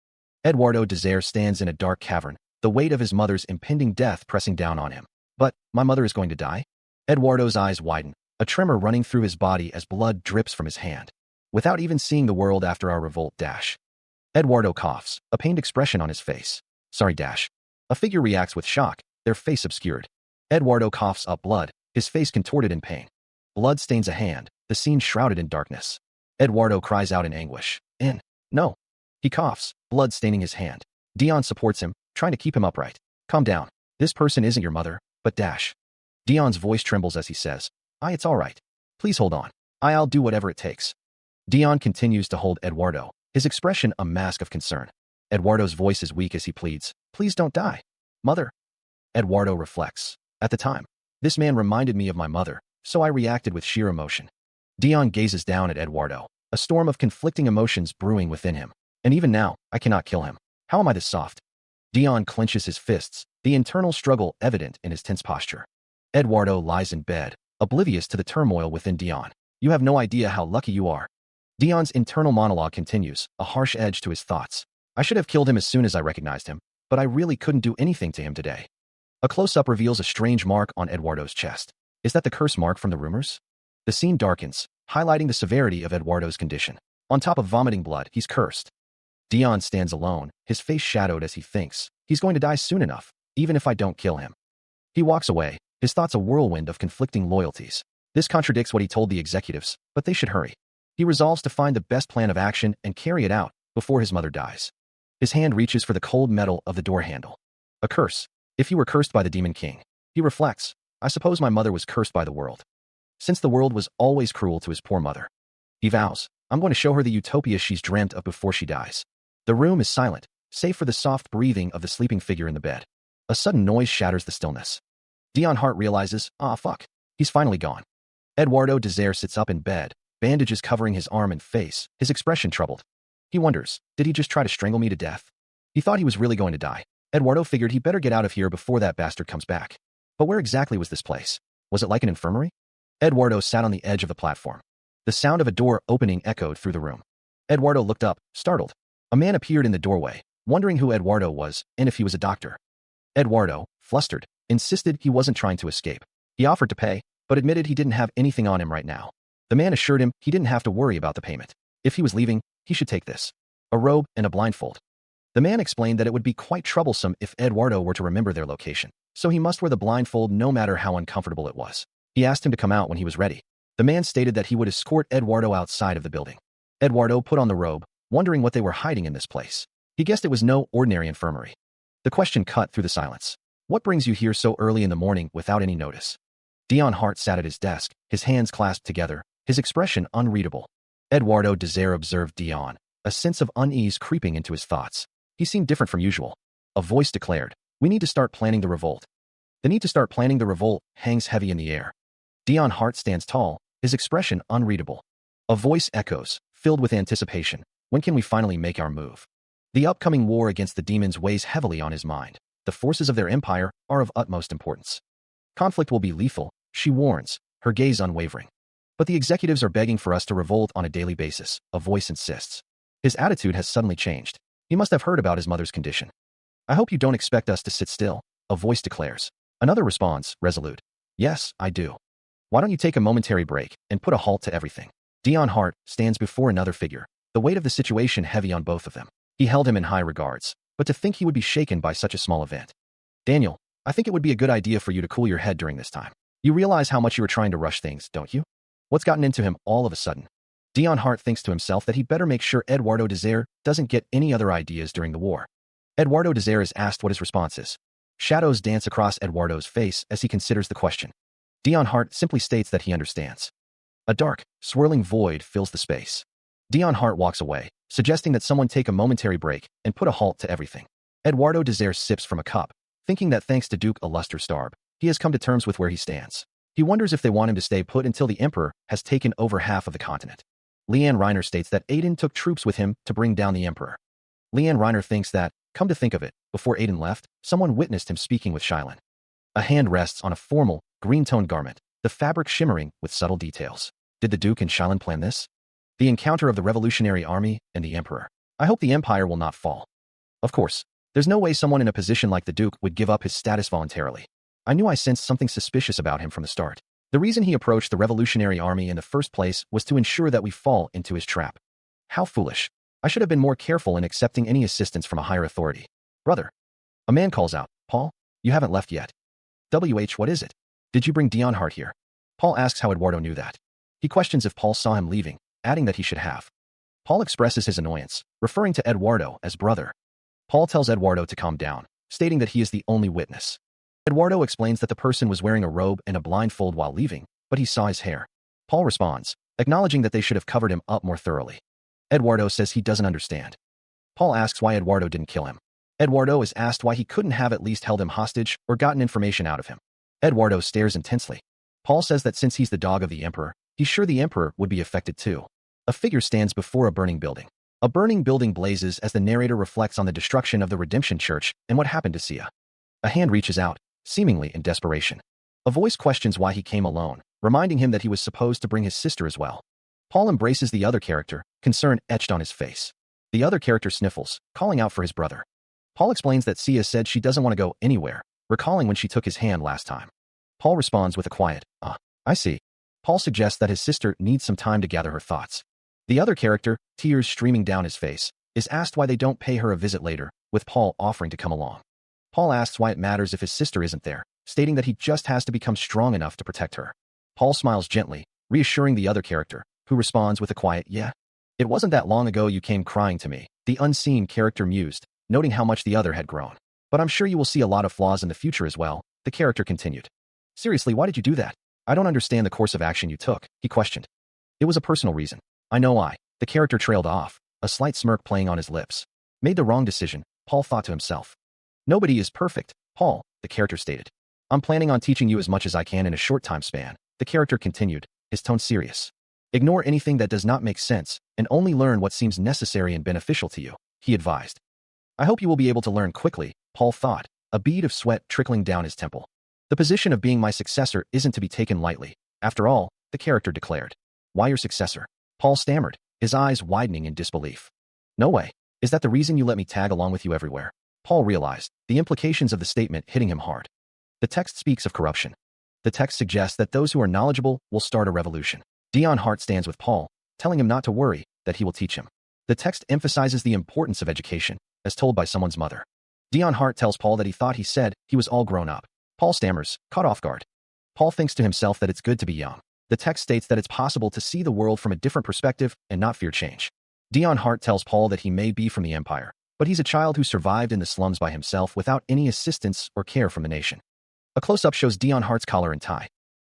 Eduardo Desire stands in a dark cavern, the weight of his mother's impending death pressing down on him. But, my mother is going to die? Eduardo's eyes widen, a tremor running through his body as blood drips from his hand. Without even seeing the world after our revolt dash. Eduardo coughs, a pained expression on his face. Sorry dash. A figure reacts with shock, their face obscured. Eduardo coughs up blood, his face contorted in pain. Blood stains a hand, the scene shrouded in darkness. Eduardo cries out in anguish. No. He coughs, blood staining his hand. Dion supports him, trying to keep him upright. Calm down. This person isn't your mother, but dash. Dion's voice trembles as he says, it's all right. Please hold on. I'll do whatever it takes. Dion continues to hold Eduardo, his expression a mask of concern. Eduardo's voice is weak as he pleads, please don't die. Mother. Eduardo reflects. At the time, this man reminded me of my mother, so I reacted with sheer emotion. Dion gazes down at Eduardo, a storm of conflicting emotions brewing within him. And even now, I cannot kill him. How am I this soft? Dion clenches his fists, the internal struggle evident in his tense posture. Eduardo lies in bed, oblivious to the turmoil within Dion. You have no idea how lucky you are. Dion's internal monologue continues, a harsh edge to his thoughts. I should have killed him as soon as I recognized him, but I really couldn't do anything to him today. A close-up reveals a strange mark on Eduardo's chest. Is that the curse mark from the rumors? The scene darkens, highlighting the severity of Eduardo's condition. On top of vomiting blood, he's cursed. Dion stands alone, his face shadowed as he thinks, he's going to die soon enough, even if I don't kill him. He walks away, his thoughts a whirlwind of conflicting loyalties. This contradicts what he told the executives, but they should hurry. He resolves to find the best plan of action and carry it out before his mother dies. His hand reaches for the cold metal of the door handle. A curse. If you were cursed by the Demon King. He reflects, I suppose my mother was cursed by the world. Since the world was always cruel to his poor mother. He vows, I'm going to show her the utopia she's dreamt of before she dies. The room is silent, save for the soft breathing of the sleeping figure in the bed. A sudden noise shatters the stillness. Dion Hart realizes, fuck, he's finally gone. Eduardo Desire sits up in bed, bandages covering his arm and face, his expression troubled. He wonders, did he just try to strangle me to death? He thought he was really going to die. Eduardo figured he better get out of here before that bastard comes back. But where exactly was this place? Was it like an infirmary? Eduardo sat on the edge of the platform. The sound of a door opening echoed through the room. Eduardo looked up, startled. A man appeared in the doorway, wondering who Eduardo was and if he was a doctor. Eduardo, flustered, insisted he wasn't trying to escape. He offered to pay, but admitted he didn't have anything on him right now. The man assured him he didn't have to worry about the payment. If he was leaving, he should take this. A robe and a blindfold. The man explained that it would be quite troublesome if Eduardo were to remember their location, so he must wear the blindfold no matter how uncomfortable it was. He asked him to come out when he was ready. The man stated that he would escort Eduardo outside of the building. Eduardo put on the robe, wondering what they were hiding in this place. He guessed it was no ordinary infirmary. The question cut through the silence. What brings you here so early in the morning without any notice? Dion Hart sat at his desk, his hands clasped together, his expression unreadable. Eduardo Desire observed Dion, a sense of unease creeping into his thoughts. He seemed different from usual. A voice declared, we need to start planning the revolt. The need to start planning the revolt hangs heavy in the air. Dion Hart stands tall, his expression unreadable. A voice echoes, filled with anticipation. When can we finally make our move? The upcoming war against the demons weighs heavily on his mind. The forces of their empire are of utmost importance. Conflict will be lethal, she warns, her gaze unwavering. But the executives are begging for us to revolt on a daily basis, a voice insists. His attitude has suddenly changed. He must have heard about his mother's condition. I hope you don't expect us to sit still, a voice declares. Another responds, resolute. Yes, I do. Why don't you take a momentary break and put a halt to everything? Dion Hart stands before another figure, the weight of the situation heavy on both of them. He held him in high regards, but to think he would be shaken by such a small event. Daniel, I think it would be a good idea for you to cool your head during this time. You realize how much you were trying to rush things, don't you? What's gotten into him all of a sudden? Dion Hart thinks to himself that he better make sure Eduardo Desire doesn't get any other ideas during the war. Eduardo Desire is asked what his response is. Shadows dance across Eduardo's face as he considers the question. Dion Hart simply states that he understands. A dark, swirling void fills the space. Dion Hart walks away, suggesting that someone take a momentary break and put a halt to everything. Eduardo Desire sips from a cup, thinking that thanks to Duke Illuster Starb, he has come to terms with where he stands. He wonders if they want him to stay put until the Emperor has taken over half of the continent. Leanne Reiner states that Aiden took troops with him to bring down the Emperor. Leanne Reiner thinks that, come to think of it, before Aiden left, someone witnessed him speaking with Shylin. A hand rests on a formal, green-toned garment, the fabric shimmering with subtle details. Did the Duke and Shylin plan this? The encounter of the Revolutionary Army and the Emperor. I hope the Empire will not fall. Of course, there's no way someone in a position like the Duke would give up his status voluntarily. I knew I sensed something suspicious about him from the start. The reason he approached the Revolutionary Army in the first place was to ensure that we fall into his trap. How foolish. I should have been more careful in accepting any assistance from a higher authority. Brother. A man calls out, Paul, you haven't left yet. What is it? Did you bring Dion Hart here? Paul asks how Eduardo knew that. He questions if Paul saw him leaving, adding that he should have. Paul expresses his annoyance, referring to Eduardo as brother. Paul tells Eduardo to calm down, stating that he is the only witness. Eduardo explains that the person was wearing a robe and a blindfold while leaving, but he saw his hair. Paul responds, acknowledging that they should have covered him up more thoroughly. Eduardo says he doesn't understand. Paul asks why Eduardo didn't kill him. Eduardo is asked why he couldn't have at least held him hostage or gotten information out of him. Eduardo stares intensely. Paul says that since he's the dog of the Emperor, he's sure the Emperor would be affected too. A figure stands before a burning building. A burning building blazes as the narrator reflects on the destruction of the Redemption Church and what happened to Sia. A hand reaches out, seemingly in desperation. A voice questions why he came alone, reminding him that he was supposed to bring his sister as well. Paul embraces the other character, concern etched on his face. The other character sniffles, calling out for his brother. Paul explains that Sia said she doesn't want to go anywhere, recalling when she took his hand last time. Paul responds with a quiet, I see. Paul suggests that his sister needs some time to gather her thoughts. The other character, tears streaming down his face, is asked why they don't pay her a visit later, with Paul offering to come along. Paul asks why it matters if his sister isn't there, stating that he just has to become strong enough to protect her. Paul smiles gently, reassuring the other character, who responds with a quiet, yeah. It wasn't that long ago you came crying to me, the unseen character mused, noting how much the other had grown. But I'm sure you will see a lot of flaws in the future as well, the character continued. Seriously, why did you do that? I don't understand the course of action you took, he questioned. It was a personal reason. I know the character trailed off, a slight smirk playing on his lips. Made the wrong decision, Paul thought to himself. Nobody is perfect, Paul, the character stated. I'm planning on teaching you as much as I can in a short time span, the character continued, his tone serious. Ignore anything that does not make sense, and only learn what seems necessary and beneficial to you, he advised. I hope you will be able to learn quickly, Paul thought, a bead of sweat trickling down his temple. The position of being my successor isn't to be taken lightly. After all, the character declared. Why your successor? Paul stammered, his eyes widening in disbelief. No way. Is that the reason you let me tag along with you everywhere? Paul realized, the implications of the statement hitting him hard. The text speaks of corruption. The text suggests that those who are knowledgeable will start a revolution. Dion Hart stands with Paul, telling him not to worry, that he will teach him. The text emphasizes the importance of education, as told by someone's mother. Dion Hart tells Paul that he thought he said he was all grown up. Paul stammers, caught off guard. Paul thinks to himself that it's good to be young. The text states that it's possible to see the world from a different perspective and not fear change. Dion Hart tells Paul that he may be from the Empire, but he's a child who survived in the slums by himself without any assistance or care from the nation. A close-up shows Dion Hart's collar and tie.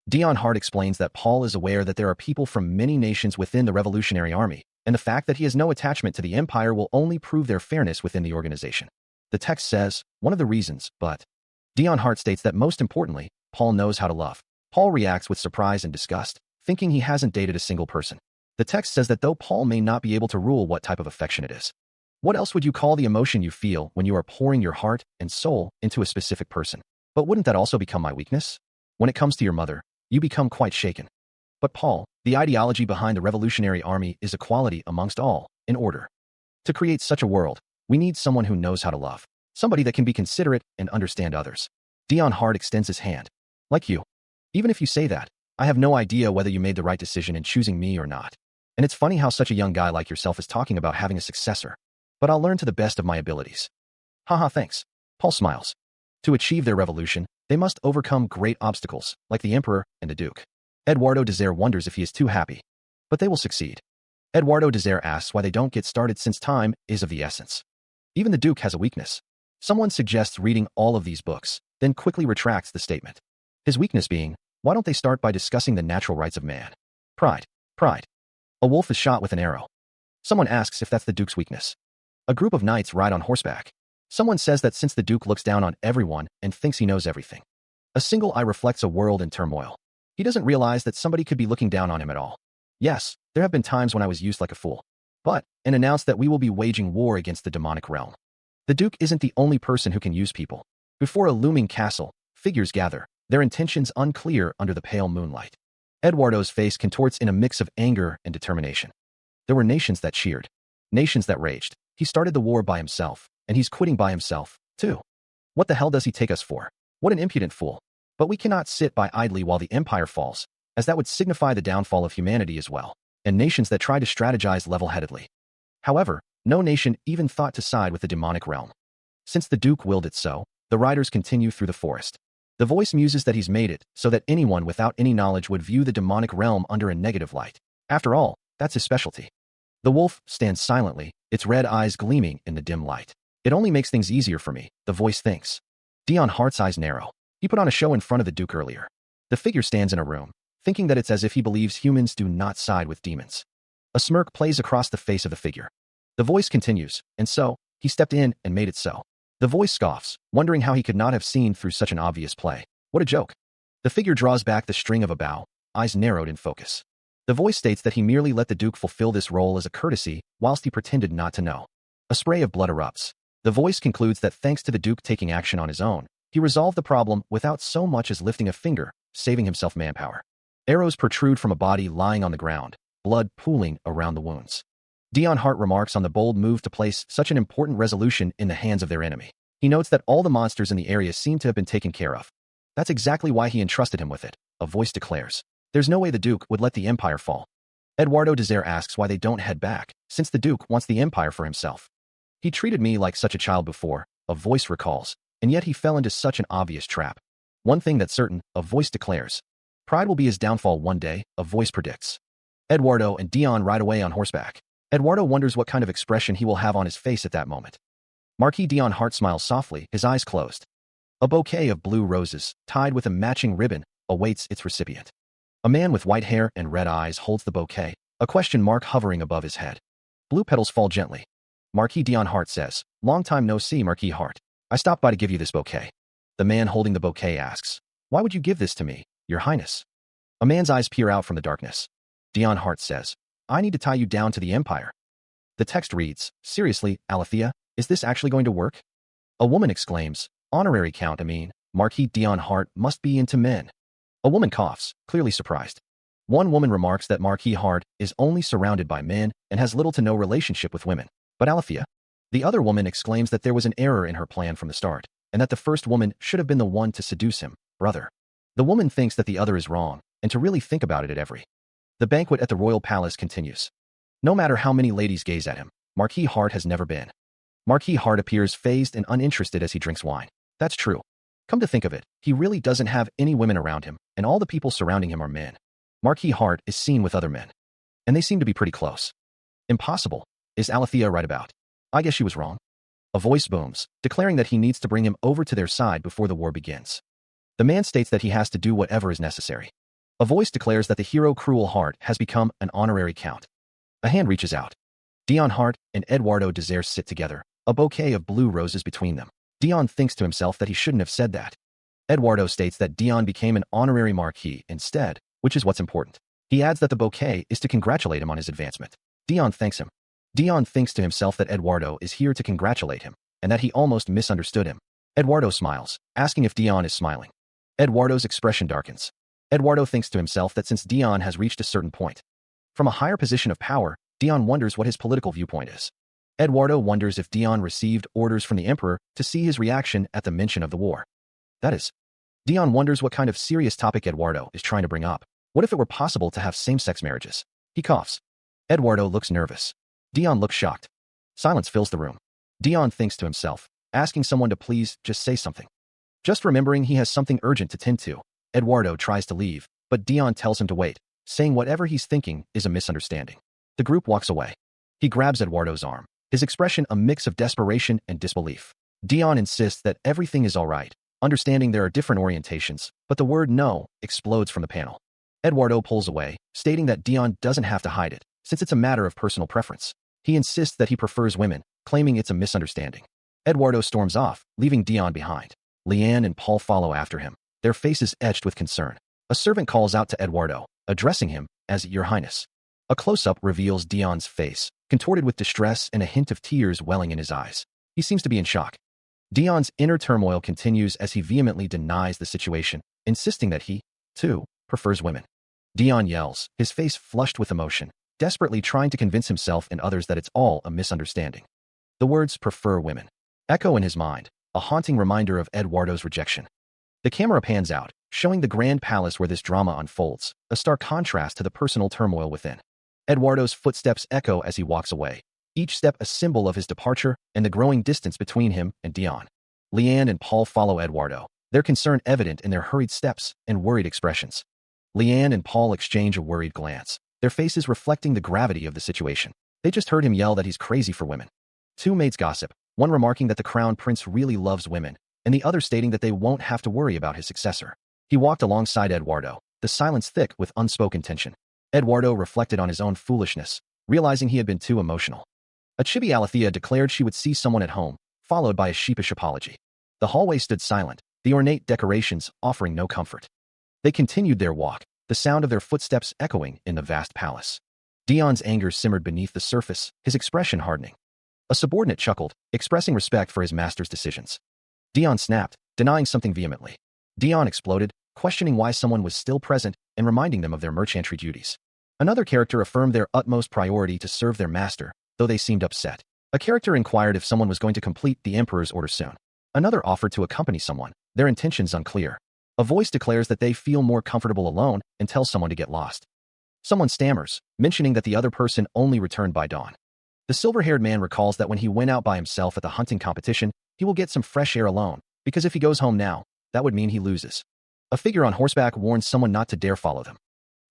Dion Hart explains that Paul is aware that there are people from many nations within the Revolutionary Army, and the fact that he has no attachment to the Empire will only prove their fairness within the organization. The text says, one of the reasons, but Dion Hart states that most importantly, Paul knows how to love. Paul reacts with surprise and disgust, thinking he hasn't dated a single person. The text says that though Paul may not be able to rule what type of affection it is, what else would you call the emotion you feel when you are pouring your heart and soul into a specific person? But wouldn't that also become my weakness? When it comes to your mother, you become quite shaken. But Paul, the ideology behind the Revolutionary Army is equality amongst all, in order. To create such a world, we need someone who knows how to love. Somebody that can be considerate and understand others. Dion Hart extends his hand. Like you. Even if you say that, I have no idea whether you made the right decision in choosing me or not. And it's funny how such a young guy like yourself is talking about having a successor. But I'll learn to the best of my abilities. Haha, thanks. Paul smiles. To achieve their revolution, they must overcome great obstacles, like the Emperor and the Duke. Eduardo Desire wonders if he is too happy. But they will succeed. Eduardo Desire asks why they don't get started since time is of the essence. Even the Duke has a weakness. Someone suggests reading all of these books, then quickly retracts the statement. His weakness being, why don't they start by discussing the natural rights of man? Pride. Pride. A wolf is shot with an arrow. Someone asks if that's the Duke's weakness. A group of knights ride on horseback. Someone says that since the Duke looks down on everyone and thinks he knows everything. A single eye reflects a world in turmoil. He doesn't realize that somebody could be looking down on him at all. Yes, there have been times when I was used like a fool. But, and announced that we will be waging war against the demonic realm. The Duke isn't the only person who can use people. Before a looming castle, figures gather, their intentions unclear under the pale moonlight. Eduardo's face contorts in a mix of anger and determination. There were nations that cheered. Nations that raged. He started the war by himself, and he's quitting by himself, too. What the hell does he take us for? What an impudent fool. But we cannot sit by idly while the empire falls, as that would signify the downfall of humanity as well, and nations that try to strategize level-headedly. However, no nation even thought to side with the demonic realm. Since the Duke willed it so, the riders continue through the forest. The voice muses that he's made it so that anyone without any knowledge would view the demonic realm under a negative light. After all, that's his specialty. The wolf stands silently, its red eyes gleaming in the dim light. It only makes things easier for me, the voice thinks. Dion Hart's eyes narrow. He put on a show in front of the Duke earlier. The figure stands in a room, thinking that it's as if he believes humans do not side with demons. A smirk plays across the face of the figure. The voice continues, and so, he stepped in and made it so. The voice scoffs, wondering how he could not have seen through such an obvious play. What a joke. The figure draws back the string of a bow, eyes narrowed in focus. The voice states that he merely let the Duke fulfill this role as a courtesy, whilst he pretended not to know. A spray of blood erupts. The voice concludes that thanks to the Duke taking action on his own, he resolved the problem without so much as lifting a finger, saving himself manpower. Arrows protrude from a body lying on the ground, blood pooling around the wounds. Dion Hart remarks on the bold move to place such an important resolution in the hands of their enemy. He notes that all the monsters in the area seem to have been taken care of. That's exactly why he entrusted him with it, a voice declares. There's no way the Duke would let the Empire fall. Eduardo Desire asks why they don't head back, since the Duke wants the Empire for himself. He treated me like such a child before, a voice recalls, and yet he fell into such an obvious trap. One thing that's certain, a voice declares. Pride will be his downfall one day, a voice predicts. Eduardo and Dion ride away on horseback. Eduardo wonders what kind of expression he will have on his face at that moment. Marquis Dion Hart smiles softly, his eyes closed. A bouquet of blue roses, tied with a matching ribbon, awaits its recipient. A man with white hair and red eyes holds the bouquet, a question mark hovering above his head. Blue petals fall gently. Marquis Dion Hart says, "Long time no see, Marquis Hart. I stopped by to give you this bouquet." The man holding the bouquet asks, "Why would you give this to me, Your Highness?" A man's eyes peer out from the darkness. Dion Hart says, "I need to tie you down to the Empire." The text reads, "Seriously, Alethea, is this actually going to work?" A woman exclaims, "Honorary Count, Marquis Dion Hart must be into men." A woman coughs, clearly surprised. One woman remarks that Marquis Hart is only surrounded by men and has little to no relationship with women. But Alethea? The other woman exclaims that there was an error in her plan from the start, and that the first woman should have been the one to seduce him, brother. The woman thinks that the other is wrong, and to really think about it at every. The banquet at the royal palace continues. No matter how many ladies gaze at him, Marquis Hart has never been. Marquis Hart appears fazed and uninterested as he drinks wine. That's true. Come to think of it, he really doesn't have any women around him, and all the people surrounding him are men. Marquis Hart is seen with other men. And they seem to be pretty close. Impossible. Is Alethea right about? I guess she was wrong. A voice booms, declaring that he needs to bring him over to their side before the war begins. The man states that he has to do whatever is necessary. A voice declares that the hero Cruel Hart has become an honorary count. A hand reaches out. Dion Hart and Eduardo Desire sit together, a bouquet of blue roses between them. Dion thinks to himself that he shouldn't have said that. Eduardo states that Dion became an honorary marquis instead, which is what's important. He adds that the bouquet is to congratulate him on his advancement. Dion thanks him. Dion thinks to himself that Eduardo is here to congratulate him, and that he almost misunderstood him. Eduardo smiles, asking if Dion is smiling. Eduardo's expression darkens. Eduardo thinks to himself that since Dion has reached a certain point, from a higher position of power, Dion wonders what his political viewpoint is. Eduardo wonders if Dion received orders from the Emperor to see his reaction at the mention of the war. That is, Dion wonders what kind of serious topic Eduardo is trying to bring up. What if it were possible to have same-sex marriages? He coughs. Eduardo looks nervous. Dion looks shocked. Silence fills the room. Dion thinks to himself, asking someone to please just say something. Just remembering he has something urgent to tend to, Eduardo tries to leave, but Dion tells him to wait, saying whatever he's thinking is a misunderstanding. The group walks away. He grabs Eduardo's arm, his expression a mix of desperation and disbelief. Dion insists that everything is all right, understanding there are different orientations, but the word no explodes from the panel. Eduardo pulls away, stating that Dion doesn't have to hide it, since it's a matter of personal preference. He insists that he prefers women, claiming it's a misunderstanding. Eduardo storms off, leaving Dion behind. Leanne and Paul follow after him, their faces etched with concern. A servant calls out to Eduardo, addressing him as Your Highness. A close-up reveals Dion's face, contorted with distress and a hint of tears welling in his eyes. He seems to be in shock. Dion's inner turmoil continues as he vehemently denies the situation, insisting that he, too, prefers women. Dion yells, his face flushed with emotion, desperately trying to convince himself and others that it's all a misunderstanding. The words "prefer women" echo in his mind, a haunting reminder of Eduardo's rejection. The camera pans out, showing the grand palace where this drama unfolds, a stark contrast to the personal turmoil within. Eduardo's footsteps echo as he walks away, each step a symbol of his departure and the growing distance between him and Dion. Leanne and Paul follow Eduardo, their concern evident in their hurried steps and worried expressions. Leanne and Paul exchange a worried glance, their faces reflecting the gravity of the situation. They just heard him yell that he's crazy for women. Two maids gossip, one remarking that the crown prince really loves women, and the other stating that they won't have to worry about his successor. He walked alongside Eduardo, the silence thick with unspoken tension. Eduardo reflected on his own foolishness, realizing he had been too emotional. A chibi Alethea declared she would see someone at home, followed by a sheepish apology. The hallway stood silent, the ornate decorations offering no comfort. They continued their walk, the sound of their footsteps echoing in the vast palace. Dion's anger simmered beneath the surface, his expression hardening. A subordinate chuckled, expressing respect for his master's decisions. Dion snapped, denying something vehemently. Dion exploded, questioning why someone was still present and reminding them of their merchantry duties. Another character affirmed their utmost priority to serve their master, though they seemed upset. A character inquired if someone was going to complete the emperor's order soon. Another offered to accompany someone, their intentions unclear. A voice declares that they feel more comfortable alone and tells someone to get lost. Someone stammers, mentioning that the other person only returned by dawn. The silver-haired man recalls that when he went out by himself at the hunting competition, he will get some fresh air alone, because if he goes home now, that would mean he loses. A figure on horseback warns someone not to dare follow them.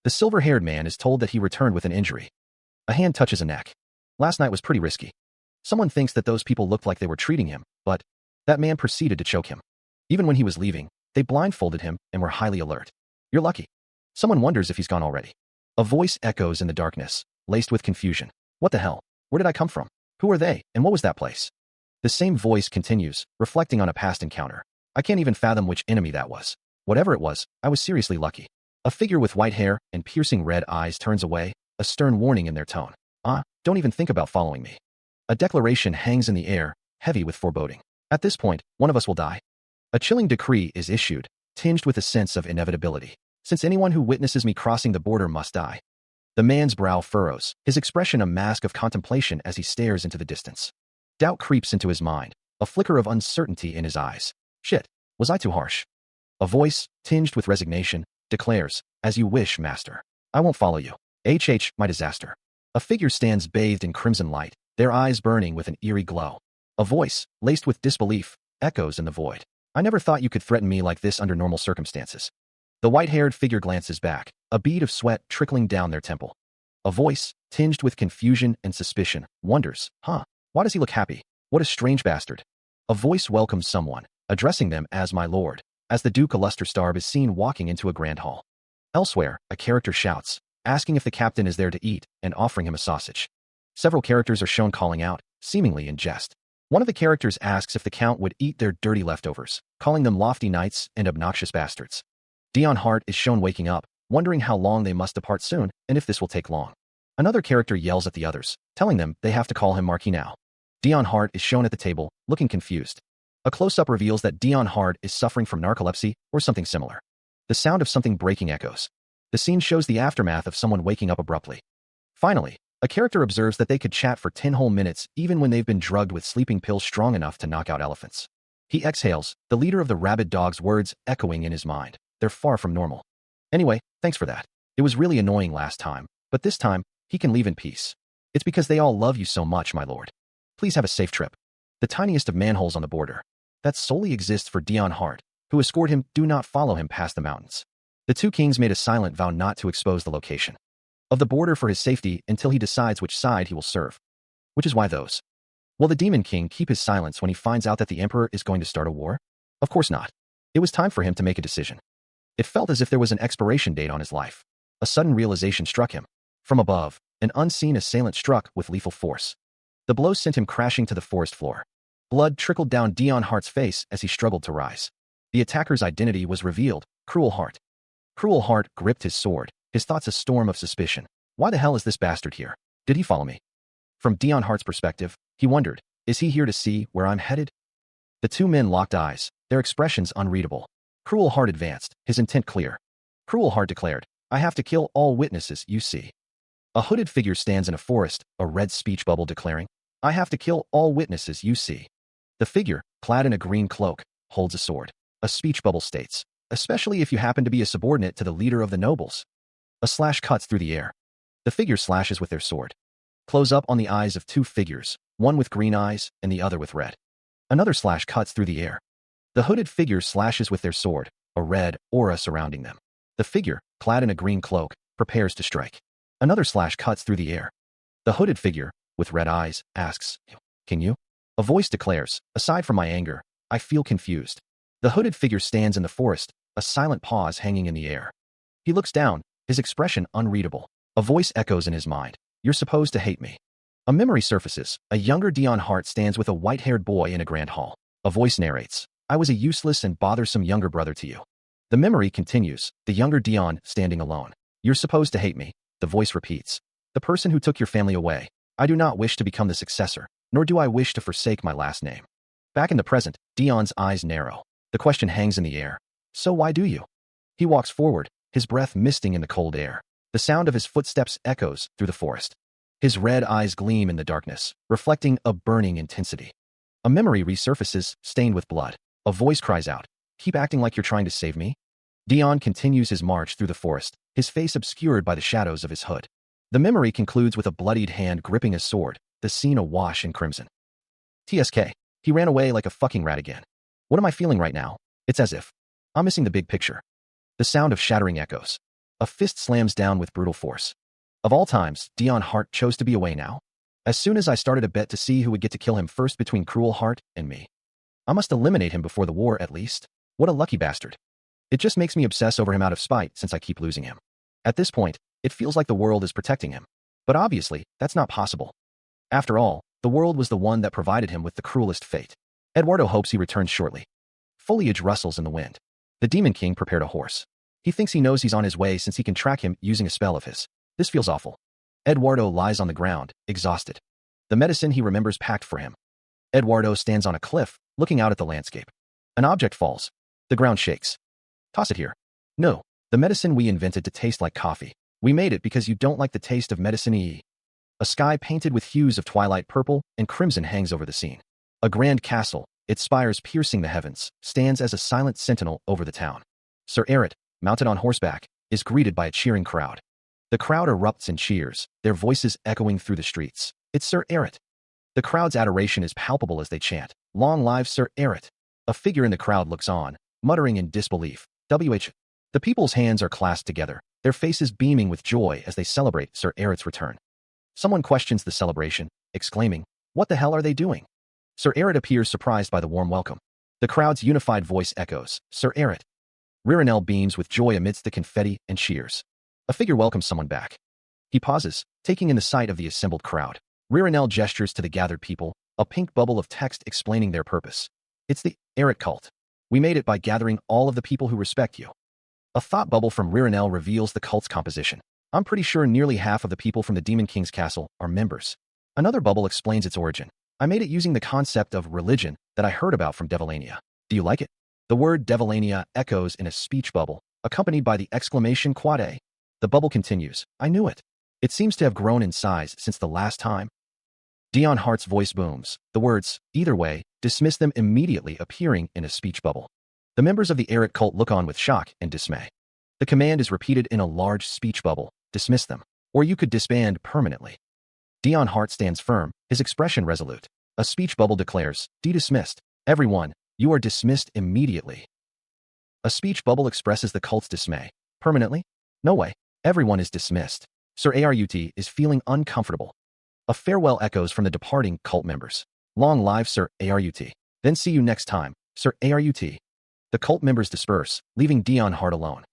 The silver-haired man is told that he returned with an injury. A hand touches a neck. Last night was pretty risky. Someone thinks that those people looked like they were treating him, but that man proceeded to choke him. Even when he was leaving, they blindfolded him and were highly alert. You're lucky. Someone wonders if he's gone already. A voice echoes in the darkness, laced with confusion. What the hell? Where did I come from? Who are they, and what was that place? The same voice continues, reflecting on a past encounter. I can't even fathom which enemy that was. Whatever it was, I was seriously lucky. A figure with white hair and piercing red eyes turns away, a stern warning in their tone. Don't even think about following me. A declaration hangs in the air, heavy with foreboding. At this point, one of us will die. A chilling decree is issued, tinged with a sense of inevitability. Since anyone who witnesses me crossing the border must die. The man's brow furrows, his expression a mask of contemplation as he stares into the distance. Doubt creeps into his mind, a flicker of uncertainty in his eyes. Shit, was I too harsh? A voice, tinged with resignation, declares, as you wish, master. I won't follow you. My disaster. A figure stands bathed in crimson light, their eyes burning with an eerie glow. A voice, laced with disbelief, echoes in the void. I never thought you could threaten me like this under normal circumstances. The white-haired figure glances back, a bead of sweat trickling down their temple. A voice, tinged with confusion and suspicion, wonders, why does he look happy? What a strange bastard. A voice welcomes someone, addressing them as my lord, as the Duke Illusterstarb is seen walking into a grand hall. Elsewhere, a character shouts, asking if the captain is there to eat and offering him a sausage. Several characters are shown calling out, seemingly in jest. One of the characters asks if the count would eat their dirty leftovers, calling them lofty knights and obnoxious bastards. Dion Hart is shown waking up, wondering how long they must depart soon and if this will take long. Another character yells at the others, telling them they have to call him Marquis now. Dion Hart is shown at the table, looking confused. A close-up reveals that Dion Hart is suffering from narcolepsy or something similar. The sound of something breaking echoes. The scene shows the aftermath of someone waking up abruptly. Finally, a character observes that they could chat for 10 whole minutes even when they've been drugged with sleeping pills strong enough to knock out elephants. He exhales, the leader of the rabid dog's words echoing in his mind. They're far from normal. Anyway, thanks for that. It was really annoying last time, but this time, he can leave in peace. It's because they all love you so much, my lord. Please have a safe trip. The tiniest of manholes on the border. That solely exists for Dion Hart, who escort him, do not follow him past the mountains. The two kings made a silent vow not to expose the location of the border for his safety until he decides which side he will serve. Which is why those. Will the Demon King keep his silence when he finds out that the Emperor is going to start a war? Of course not. It was time for him to make a decision. It felt as if there was an expiration date on his life. A sudden realization struck him. From above, an unseen assailant struck with lethal force. The blow sent him crashing to the forest floor. Blood trickled down Dion Hart's face as he struggled to rise. The attacker's identity was revealed, Cruel Heart. Cruel Heart gripped his sword, his thoughts a storm of suspicion. Why the hell is this bastard here? Did he follow me? From Dion Hart's perspective, he wondered, is he here to see where I'm headed? The two men locked eyes, their expressions unreadable. Cruel Heart advanced, his intent clear. Cruel Heart declared, I have to kill all witnesses you see. A hooded figure stands in a forest, a red speech bubble declaring, I have to kill all witnesses you see. The figure, clad in a green cloak, holds a sword. A speech bubble states, especially if you happen to be a subordinate to the leader of the nobles. A slash cuts through the air. The figure slashes with their sword. Close up on the eyes of two figures, one with green eyes and the other with red. Another slash cuts through the air. The hooded figure slashes with their sword, a red aura surrounding them. The figure, clad in a green cloak, prepares to strike. Another slash cuts through the air. The hooded figure, with red eyes, asks, Can you? A voice declares, aside from my anger, I feel confused. The hooded figure stands in the forest, a silent pause hanging in the air. He looks down, his expression unreadable. A voice echoes in his mind, You're supposed to hate me. A memory surfaces, a younger Dion Hart stands with a white-haired boy in a grand hall. A voice narrates, I was a useless and bothersome younger brother to you. The memory continues, the younger Dion standing alone. You're supposed to hate me, the voice repeats. The person who took your family away. I do not wish to become the successor, nor do I wish to forsake my last name. Back in the present, Dion's eyes narrow. The question hangs in the air. So why do you? He walks forward, his breath misting in the cold air. The sound of his footsteps echoes through the forest. His red eyes gleam in the darkness, reflecting a burning intensity. A memory resurfaces, stained with blood. A voice cries out, "Keep acting like you're trying to save me?" Dion continues his march through the forest, his face obscured by the shadows of his hood. The memory concludes with a bloodied hand gripping a sword, the scene awash in crimson. TSK. He ran away like a fucking rat again. What am I feeling right now? It's as if I'm missing the big picture. The sound of shattering echoes. A fist slams down with brutal force. Of all times, Dion Hart chose to be away now. As soon as I started a bet to see who would get to kill him first between Cruel Heart and me. I must eliminate him before the war, at least. What a lucky bastard. It just makes me obsess over him out of spite since I keep losing him. At this point, it feels like the world is protecting him. But obviously, that's not possible. After all, the world was the one that provided him with the cruelest fate. Eduardo hopes he returns shortly. Foliage rustles in the wind. The Demon King prepared a horse. He thinks he knows he's on his way since he can track him using a spell of his. This feels awful. Eduardo lies on the ground, exhausted. The medicine he remembers packed for him. Eduardo stands on a cliff, looking out at the landscape. An object falls. The ground shakes. Toss it here. No, the medicine we invented to taste like coffee. We made it because you don't like the taste of medicine. A sky painted with hues of twilight purple and crimson hangs over the scene. A grand castle, its spires piercing the heavens, stands as a silent sentinel over the town. Sir Eret, mounted on horseback, is greeted by a cheering crowd. The crowd erupts in cheers, their voices echoing through the streets. It's Sir Eret. The crowd's adoration is palpable as they chant, "Long live Sir Eret." A figure in the crowd looks on, muttering in disbelief. The people's hands are clasped together, their faces beaming with joy as they celebrate Sir Eret's return. Someone questions the celebration, exclaiming, "What the hell are they doing?" Sir Eret appears surprised by the warm welcome. The crowd's unified voice echoes, "Sir Eret." Ririnel beams with joy amidst the confetti and cheers. A figure welcomes someone back. He pauses, taking in the sight of the assembled crowd. Ririnel gestures to the gathered people, a pink bubble of text explaining their purpose. "It's the Eret cult. We made it by gathering all of the people who respect you." A thought bubble from Ririnel reveals the cult's composition. "I'm pretty sure nearly half of the people from the Demon King's castle are members." Another bubble explains its origin. "I made it using the concept of religion that I heard about from Devilania. Do you like it?" The word Devilania echoes in a speech bubble, accompanied by the exclamation "Quade." The bubble continues, "I knew it. It seems to have grown in size since the last time." Dion Hart's voice booms. The words, "Either way, dismiss them immediately," appearing in a speech bubble. The members of the Eret cult look on with shock and dismay. The command is repeated in a large speech bubble, "Dismiss them, or you could disband permanently." Dion Hart stands firm, his expression resolute. A speech bubble declares, "Dismissed. Everyone, you are dismissed immediately." A speech bubble expresses the cult's dismay. "Permanently? No way. Everyone is dismissed." Sir Arut is feeling uncomfortable. A farewell echoes from the departing cult members. "Long live Sir Arut. Then see you next time, Sir Arut." The cult members disperse, leaving Dion Hart alone.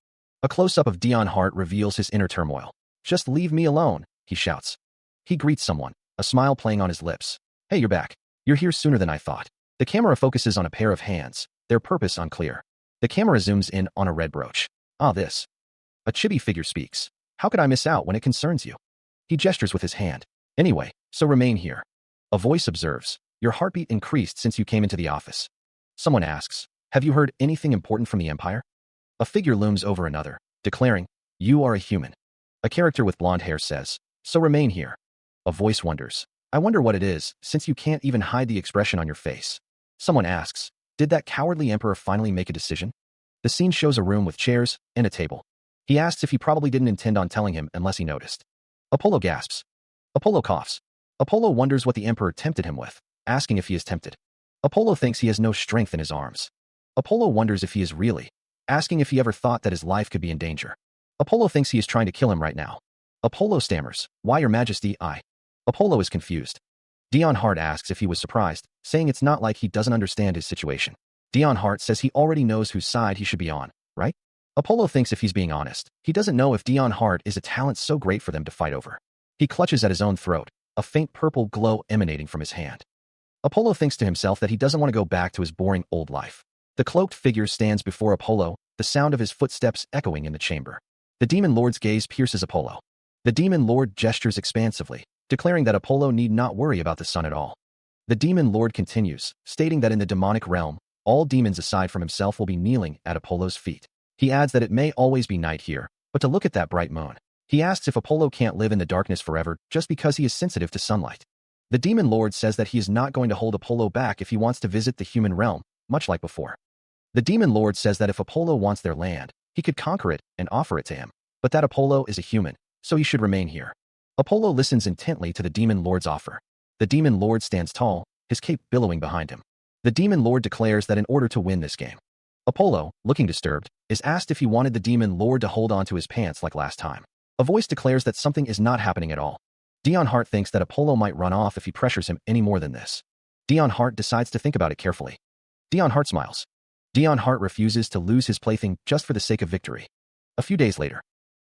A close-up of Dion Hart reveals his inner turmoil. "Just leave me alone," he shouts. He greets someone, a smile playing on his lips. "Hey, you're back. You're here sooner than I thought." The camera focuses on a pair of hands, their purpose unclear. The camera zooms in on a red brooch. "Ah, this." A chibi figure speaks. "How could I miss out when it concerns you?" He gestures with his hand. "Anyway, so remain here." A voice observes. "Your heartbeat increased since you came into the office." Someone asks, "Have you heard anything important from the Empire?" A figure looms over another, declaring, "You are a human." A character with blonde hair says, "So remain here." A voice wonders, "I wonder what it is, since you can't even hide the expression on your face." Someone asks, "Did that cowardly emperor finally make a decision?" The scene shows a room with chairs and a table. He asks if he probably didn't intend on telling him unless he noticed. Apollo gasps. Apollo coughs. Apollo wonders what the emperor tempted him with, asking if he is tempted. Apollo thinks he has no strength in his arms. Apollo wonders if he is really, asking if he ever thought that his life could be in danger. Apollo thinks he is trying to kill him right now. Apollo stammers, "Why, Your Majesty, I..." Apollo is confused. Dion Hart asks if he was surprised, saying it's not like he doesn't understand his situation. Dion Hart says he already knows whose side he should be on, right? Apollo thinks if he's being honest, he doesn't know if Dion Hart is a talent so great for them to fight over. He clutches at his own throat, a faint purple glow emanating from his hand. Apollo thinks to himself that he doesn't want to go back to his boring old life. The cloaked figure stands before Apollo, the sound of his footsteps echoing in the chamber. The Demon Lord's gaze pierces Apollo. The Demon Lord gestures expansively, declaring that Apollo need not worry about the sun at all. The Demon Lord continues, stating that in the demonic realm, all demons aside from himself will be kneeling at Apollo's feet. He adds that it may always be night here, but to look at that bright moon. He asks if Apollo can't live in the darkness forever just because he is sensitive to sunlight. The demon lord says that he is not going to hold Apollo back if he wants to visit the human realm, much like before. The demon lord says that if Apollo wants their land, he could conquer it and offer it to him, but that Apollo is a human, so he should remain here. Apollo listens intently to the demon lord's offer. The demon lord stands tall, his cape billowing behind him. The demon lord declares that in order to win this game, Apollo, looking disturbed, is asked if he wanted the demon lord to hold on to his pants like last time. A voice declares that something is not happening at all. Dion Hart thinks that Apollo might run off if he pressures him any more than this. Dion Hart decides to think about it carefully. Dion Hart smiles. Dion Hart refuses to lose his plaything just for the sake of victory. A few days later,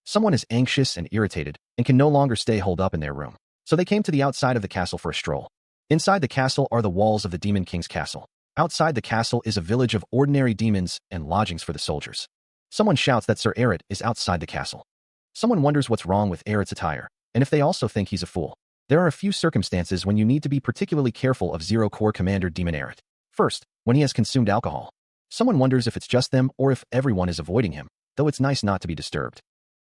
someone is anxious and irritated and can no longer stay holed up in their room. So they came to the outside of the castle for a stroll. Inside the castle are the walls of the Demon King's castle. Outside the castle is a village of ordinary demons and lodgings for the soldiers. Someone shouts that Sir Eret is outside the castle. Someone wonders what's wrong with Eret's attire, and if they also think he's a fool. There are a few circumstances when you need to be particularly careful of Zero Corps Commander Demon Eret. First, when he has consumed alcohol. Someone wonders if it's just them or if everyone is avoiding him, though it's nice not to be disturbed.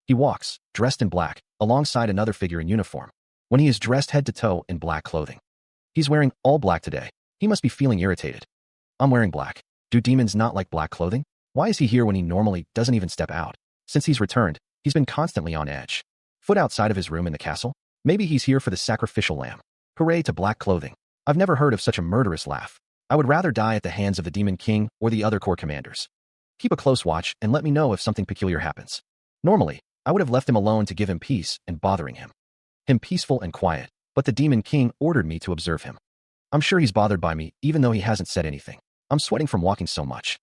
He walks, dressed in black, alongside another figure in uniform. When he is dressed head to toe in black clothing. He's wearing all black today. He must be feeling irritated. I'm wearing black. Do demons not like black clothing? Why is he here when he normally doesn't even step out? Since he's returned, he's been constantly on edge. Foot outside of his room in the castle? Maybe he's here for the sacrificial lamb. Hooray to black clothing. I've never heard of such a murderous laugh. I would rather die at the hands of the Demon King or the other corps commanders. Keep a close watch and let me know if something peculiar happens. Normally, I would have left him alone to give him peace and bothering him. Him peaceful and quiet, but the Demon King ordered me to observe him. I'm sure he's bothered by me even though he hasn't said anything. I'm sweating from walking so much.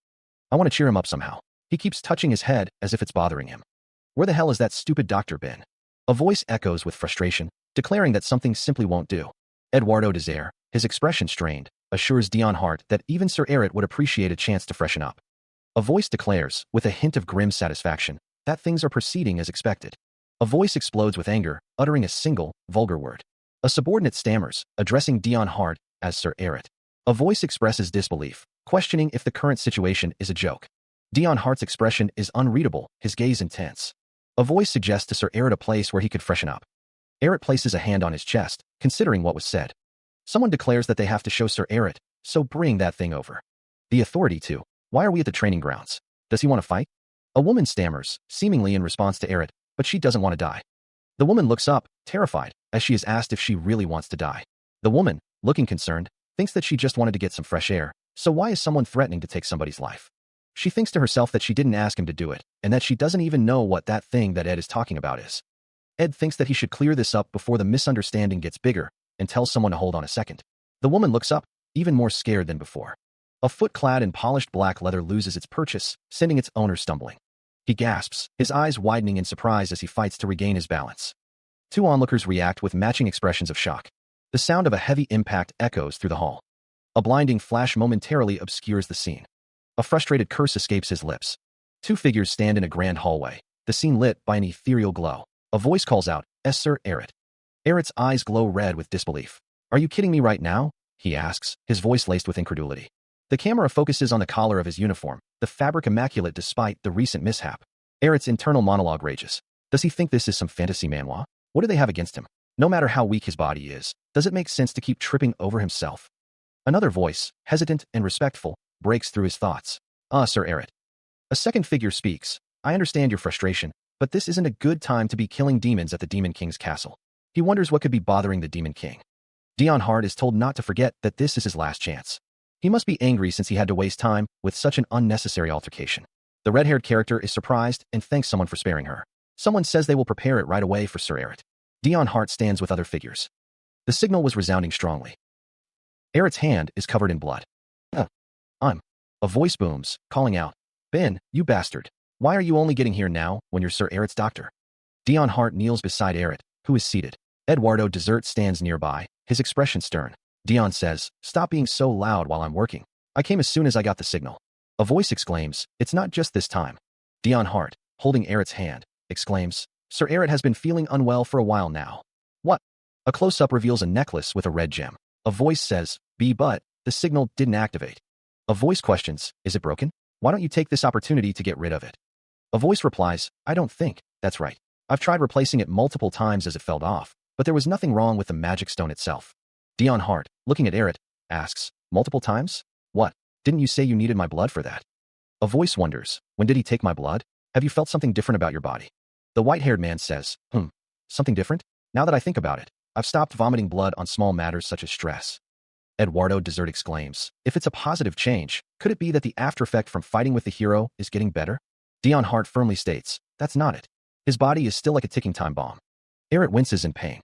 I want to cheer him up somehow. He keeps touching his head as if it's bothering him. Where the hell is that stupid doctor been? A voice echoes with frustration, declaring that something simply won't do. Eduardo Desire, his expression strained, assures Dion Hart that even Sir Eret would appreciate a chance to freshen up. A voice declares, with a hint of grim satisfaction, that things are proceeding as expected. A voice explodes with anger, uttering a single, vulgar word. A subordinate stammers, addressing Dion Hart as Sir Eret. A voice expresses disbelief, questioning if the current situation is a joke. Dion Hart's expression is unreadable, his gaze intense. A voice suggests to Sir Eret a place where he could freshen up. Eret places a hand on his chest, considering what was said. Someone declares that they have to show Sir Eret, so bring that thing over. The authority too. Why are we at the training grounds? Does he want to fight? A woman stammers, seemingly in response to Eret, but she doesn't want to die. The woman looks up, terrified, as she is asked if she really wants to die. The woman, looking concerned, thinks that she just wanted to get some fresh air, so why is someone threatening to take somebody's life? She thinks to herself that she didn't ask him to do it, and that she doesn't even know what that thing that Ed is talking about is. Ed thinks that he should clear this up before the misunderstanding gets bigger, and tells someone to hold on a second. The woman looks up, even more scared than before. A foot clad in polished black leather loses its purchase, sending its owner stumbling. He gasps, his eyes widening in surprise as he fights to regain his balance. Two onlookers react with matching expressions of shock. The sound of a heavy impact echoes through the hall. A blinding flash momentarily obscures the scene. A frustrated curse escapes his lips. Two figures stand in a grand hallway, the scene lit by an ethereal glow. A voice calls out, Sir Eret. Eret's eyes glow red with disbelief. Are you kidding me right now? He asks, his voice laced with incredulity. The camera focuses on the collar of his uniform, the fabric immaculate despite the recent mishap. Eret's internal monologue rages. Does he think this is some fantasy manhwa? What do they have against him? No matter how weak his body is, does it make sense to keep tripping over himself? Another voice, hesitant and respectful, breaks through his thoughts. Sir Eret. A second figure speaks. I understand your frustration, but this isn't a good time to be killing demons at the Demon King's castle. He wonders what could be bothering the Demon King. Dion Hart is told not to forget that this is his last chance. He must be angry since he had to waste time with such an unnecessary altercation. The red-haired character is surprised and thanks someone for sparing her. Someone says they will prepare it right away for Sir Eret. Dion Hart stands with other figures. The signal was resounding strongly. Eret's hand is covered in blood. I'm. A voice booms, calling out, Ben, you bastard. Why are you only getting here now when you're Sir Eret's doctor? Dion Hart kneels beside Eret, who is seated. Eduardo Desert stands nearby, his expression stern. Dion says, stop being so loud while I'm working. I came as soon as I got the signal. A voice exclaims, it's not just this time. Dion Hart, holding Eret's hand, exclaims, Sir Eret has been feeling unwell for a while now. What? A close-up reveals a necklace with a red gem. A voice says, but the signal didn't activate. A voice questions, is it broken? Why don't you take this opportunity to get rid of it? A voice replies, I don't think, that's right. I've tried replacing it multiple times as it fell off, but there was nothing wrong with the magic stone itself. Dion Hart, looking at Eret, asks, multiple times? What? Didn't you say you needed my blood for that? A voice wonders, when did he take my blood? Have you felt something different about your body? The white-haired man says, something different? Now that I think about it, I've stopped vomiting blood on small matters such as stress. Eduardo Desert exclaims, if it's a positive change, could it be that the after effect from fighting with the hero is getting better? Dion Hart firmly states, that's not it. His body is still like a ticking time bomb. Eret winces in pain.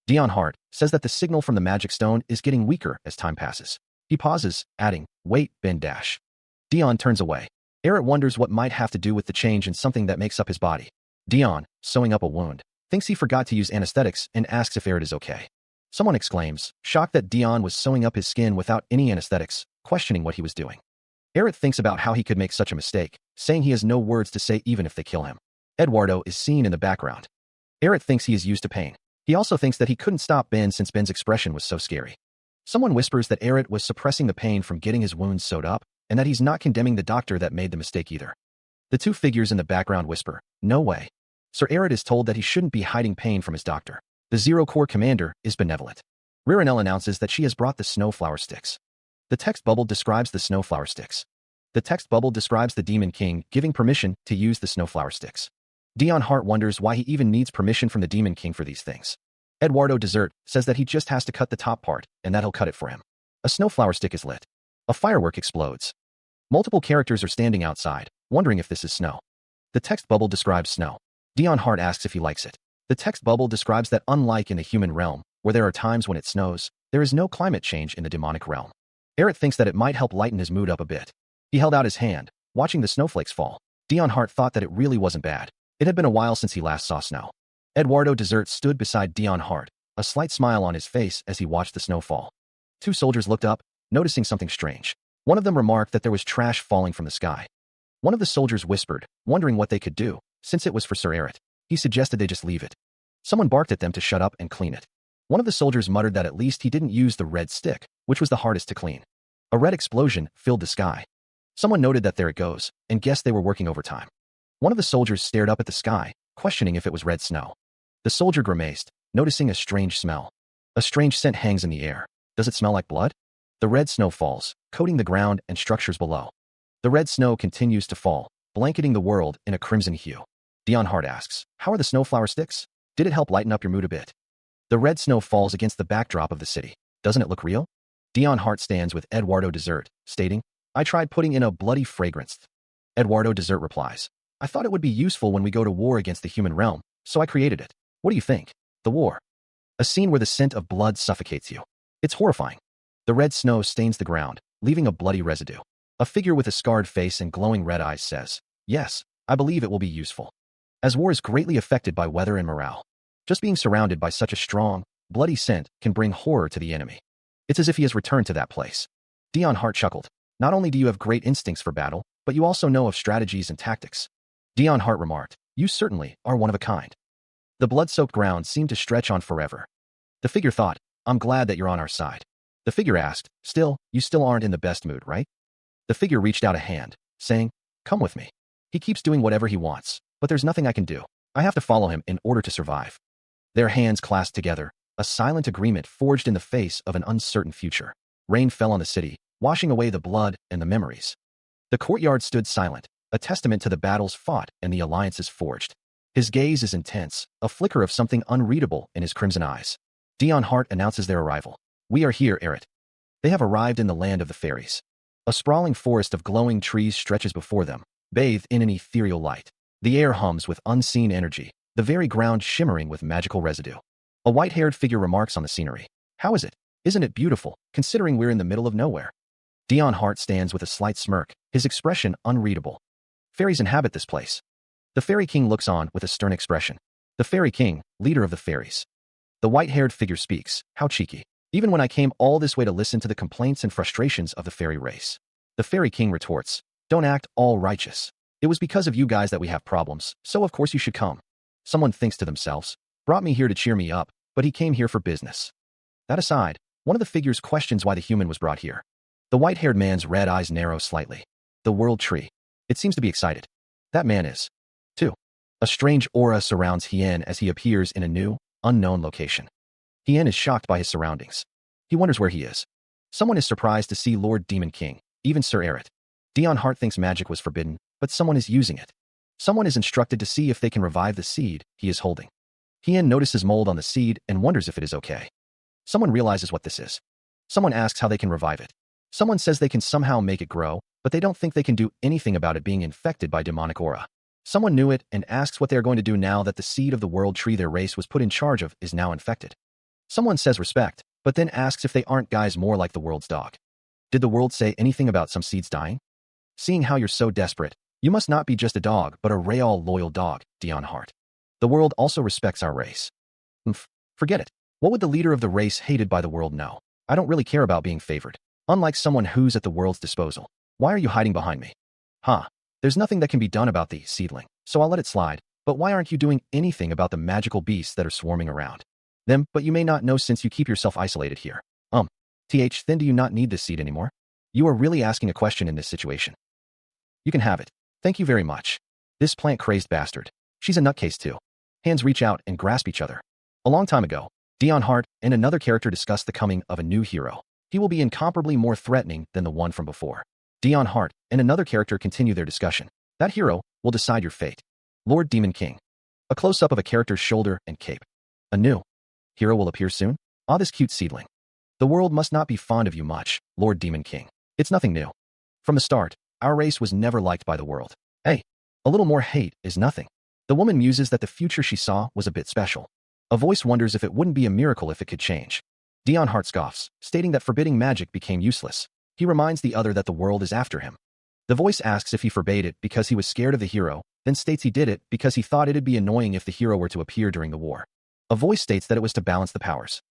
Dion Hart says that the signal from the magic stone is getting weaker as time passes. He pauses, adding, wait, Ben dash. Dion turns away. Eret wonders what might have to do with the change in something that makes up his body. Dion, sewing up a wound, thinks he forgot to use anesthetics and asks if Eret is okay. Someone exclaims, shocked that Dion was sewing up his skin without any anesthetics, questioning what he was doing. Eret thinks about how he could make such a mistake, saying he has no words to say even if they kill him. Eduardo is seen in the background. Eret thinks he is used to pain. He also thinks that he couldn't stop Ben since Ben's expression was so scary. Someone whispers that Eret was suppressing the pain from getting his wounds sewed up, and that he's not condemning the doctor that made the mistake either. The two figures in the background whisper, no way. Sir Eret is told that he shouldn't be hiding pain from his doctor. The Zero Corps commander is benevolent. Ririnelle announces that she has brought the snowflower sticks. The text bubble describes the snowflower sticks. The text bubble describes the Demon King giving permission to use the snowflower sticks. Dion Hart wonders why he even needs permission from the Demon King for these things. Eduardo Desert says that he just has to cut the top part, and that he'll cut it for him. A snowflower stick is lit. A firework explodes. Multiple characters are standing outside, wondering if this is snow. The text bubble describes snow. Dion Hart asks if he likes it. The text bubble describes that unlike in the human realm, where there are times when it snows, there is no climate change in the demonic realm. Eret thinks that it might help lighten his mood up a bit. He held out his hand, watching the snowflakes fall. Dion Hart thought that it really wasn't bad. It had been a while since he last saw snow. Eduardo Desert stood beside Dion Hart, a slight smile on his face as he watched the snow fall. Two soldiers looked up, noticing something strange. One of them remarked that there was trash falling from the sky. One of the soldiers whispered, wondering what they could do, since it was for Sir Eret. He suggested they just leave it. Someone barked at them to shut up and clean it. One of the soldiers muttered that at least he didn't use the red stick, which was the hardest to clean. A red explosion filled the sky. Someone noted that there it goes, and guessed they were working overtime. One of the soldiers stared up at the sky, questioning if it was red snow. The soldier grimaced, noticing a strange smell. A strange scent hangs in the air. Does it smell like blood? The red snow falls, coating the ground and structures below. The red snow continues to fall, blanketing the world in a crimson hue. Dion Hart asks, how are the snowflower sticks? Did it help lighten up your mood a bit? The red snow falls against the backdrop of the city. Doesn't it look real? Dion Hart stands with Eduardo Desert, stating, I tried putting in a bloody fragrance. Eduardo Desert replies, I thought it would be useful when we go to war against the human realm, so I created it. What do you think? The war. A scene where the scent of blood suffocates you. It's horrifying. The red snow stains the ground, leaving a bloody residue. A figure with a scarred face and glowing red eyes says, yes, I believe it will be useful. As war is greatly affected by weather and morale, just being surrounded by such a strong, bloody scent can bring horror to the enemy. It's as if he has returned to that place. Dion Hart chuckled. Not only do you have great instincts for battle, but you also know of strategies and tactics. Dion Hart remarked, you certainly are one of a kind. The blood-soaked ground seemed to stretch on forever. The figure thought, I'm glad that you're on our side. The figure asked, you still aren't in the best mood, right? The figure reached out a hand, saying, come with me. He keeps doing whatever he wants, but there's nothing I can do. I have to follow him in order to survive. Their hands clasped together, a silent agreement forged in the face of an uncertain future. Rain fell on the city, washing away the blood and the memories. The courtyard stood silent, a testament to the battles fought and the alliances forged. His gaze is intense, a flicker of something unreadable in his crimson eyes. Dion Hart announces their arrival. We are here, Eret. They have arrived in the land of the fairies. A sprawling forest of glowing trees stretches before them, bathed in an ethereal light. The air hums with unseen energy, the very ground shimmering with magical residue. A white-haired figure remarks on the scenery. How is it? Isn't it beautiful, considering we're in the middle of nowhere? Dion Hart stands with a slight smirk, his expression unreadable. Fairies inhabit this place. The Fairy King looks on with a stern expression. The Fairy King, leader of the fairies. The white-haired figure speaks. How cheeky. Even when I came all this way to listen to the complaints and frustrations of the fairy race. The Fairy King retorts. Don't act all righteous. It was because of you guys that we have problems, so of course you should come. Someone thinks to themselves. Brought me here to cheer me up, but he came here for business. That aside, one of the figures questions why the human was brought here. The white-haired man's red eyes narrow slightly. The world tree. It seems to be excited. That man is. A strange aura surrounds Hien as he appears in a new, unknown location. Hien is shocked by his surroundings. He wonders where he is. Someone is surprised to see Lord Demon King, even Sir Eret. Dion Hart thinks magic was forbidden, but someone is using it. Someone is instructed to see if they can revive the seed he is holding. Hien notices mold on the seed and wonders if it is okay. Someone realizes what this is. Someone asks how they can revive it. Someone says they can somehow make it grow, but they don't think they can do anything about it being infected by demonic aura. Someone knew it and asks what they are going to do now that the seed of the world tree their race was put in charge of is now infected. Someone says respect, but then asks if they aren't guys more like the world's dog. Did the world say anything about some seeds dying? Seeing how you're so desperate, you must not be just a dog, but a real loyal dog, Dion Hart. The world also respects our race. Forget it. What would the leader of the race hated by the world know? I don't really care about being favored. Unlike someone who's at the world's disposal. Why are you hiding behind me? There's nothing that can be done about the seedling, so I'll let it slide. But why aren't you doing anything about the magical beasts that are swarming around them? But you may not know since you keep yourself isolated here. Then do you not need this seed anymore? You are really asking a question in this situation. You can have it. Thank you very much. This plant-crazed bastard. She's a nutcase too. Hands reach out and grasp each other. A long time ago, Dion Hart and another character discussed the coming of a new hero. He will be incomparably more threatening than the one from before. Dion Hart and another character continue their discussion. That hero will decide your fate. Lord Demon King. A close-up of a character's shoulder and cape. A new hero will appear soon? This cute seedling. The world must not be fond of you much, Lord Demon King. It's nothing new. From the start, our race was never liked by the world. Hey, a little more hate is nothing. The woman muses that the future she saw was a bit special. A voice wonders if it wouldn't be a miracle if it could change. Dion Hart scoffs, stating that forbidding magic became useless. He reminds the other that the world is after him. The voice asks if he forbade it because he was scared of the hero, then states he did it because he thought it'd be annoying if the hero were to appear during the war. A voice states that it was to balance the powers.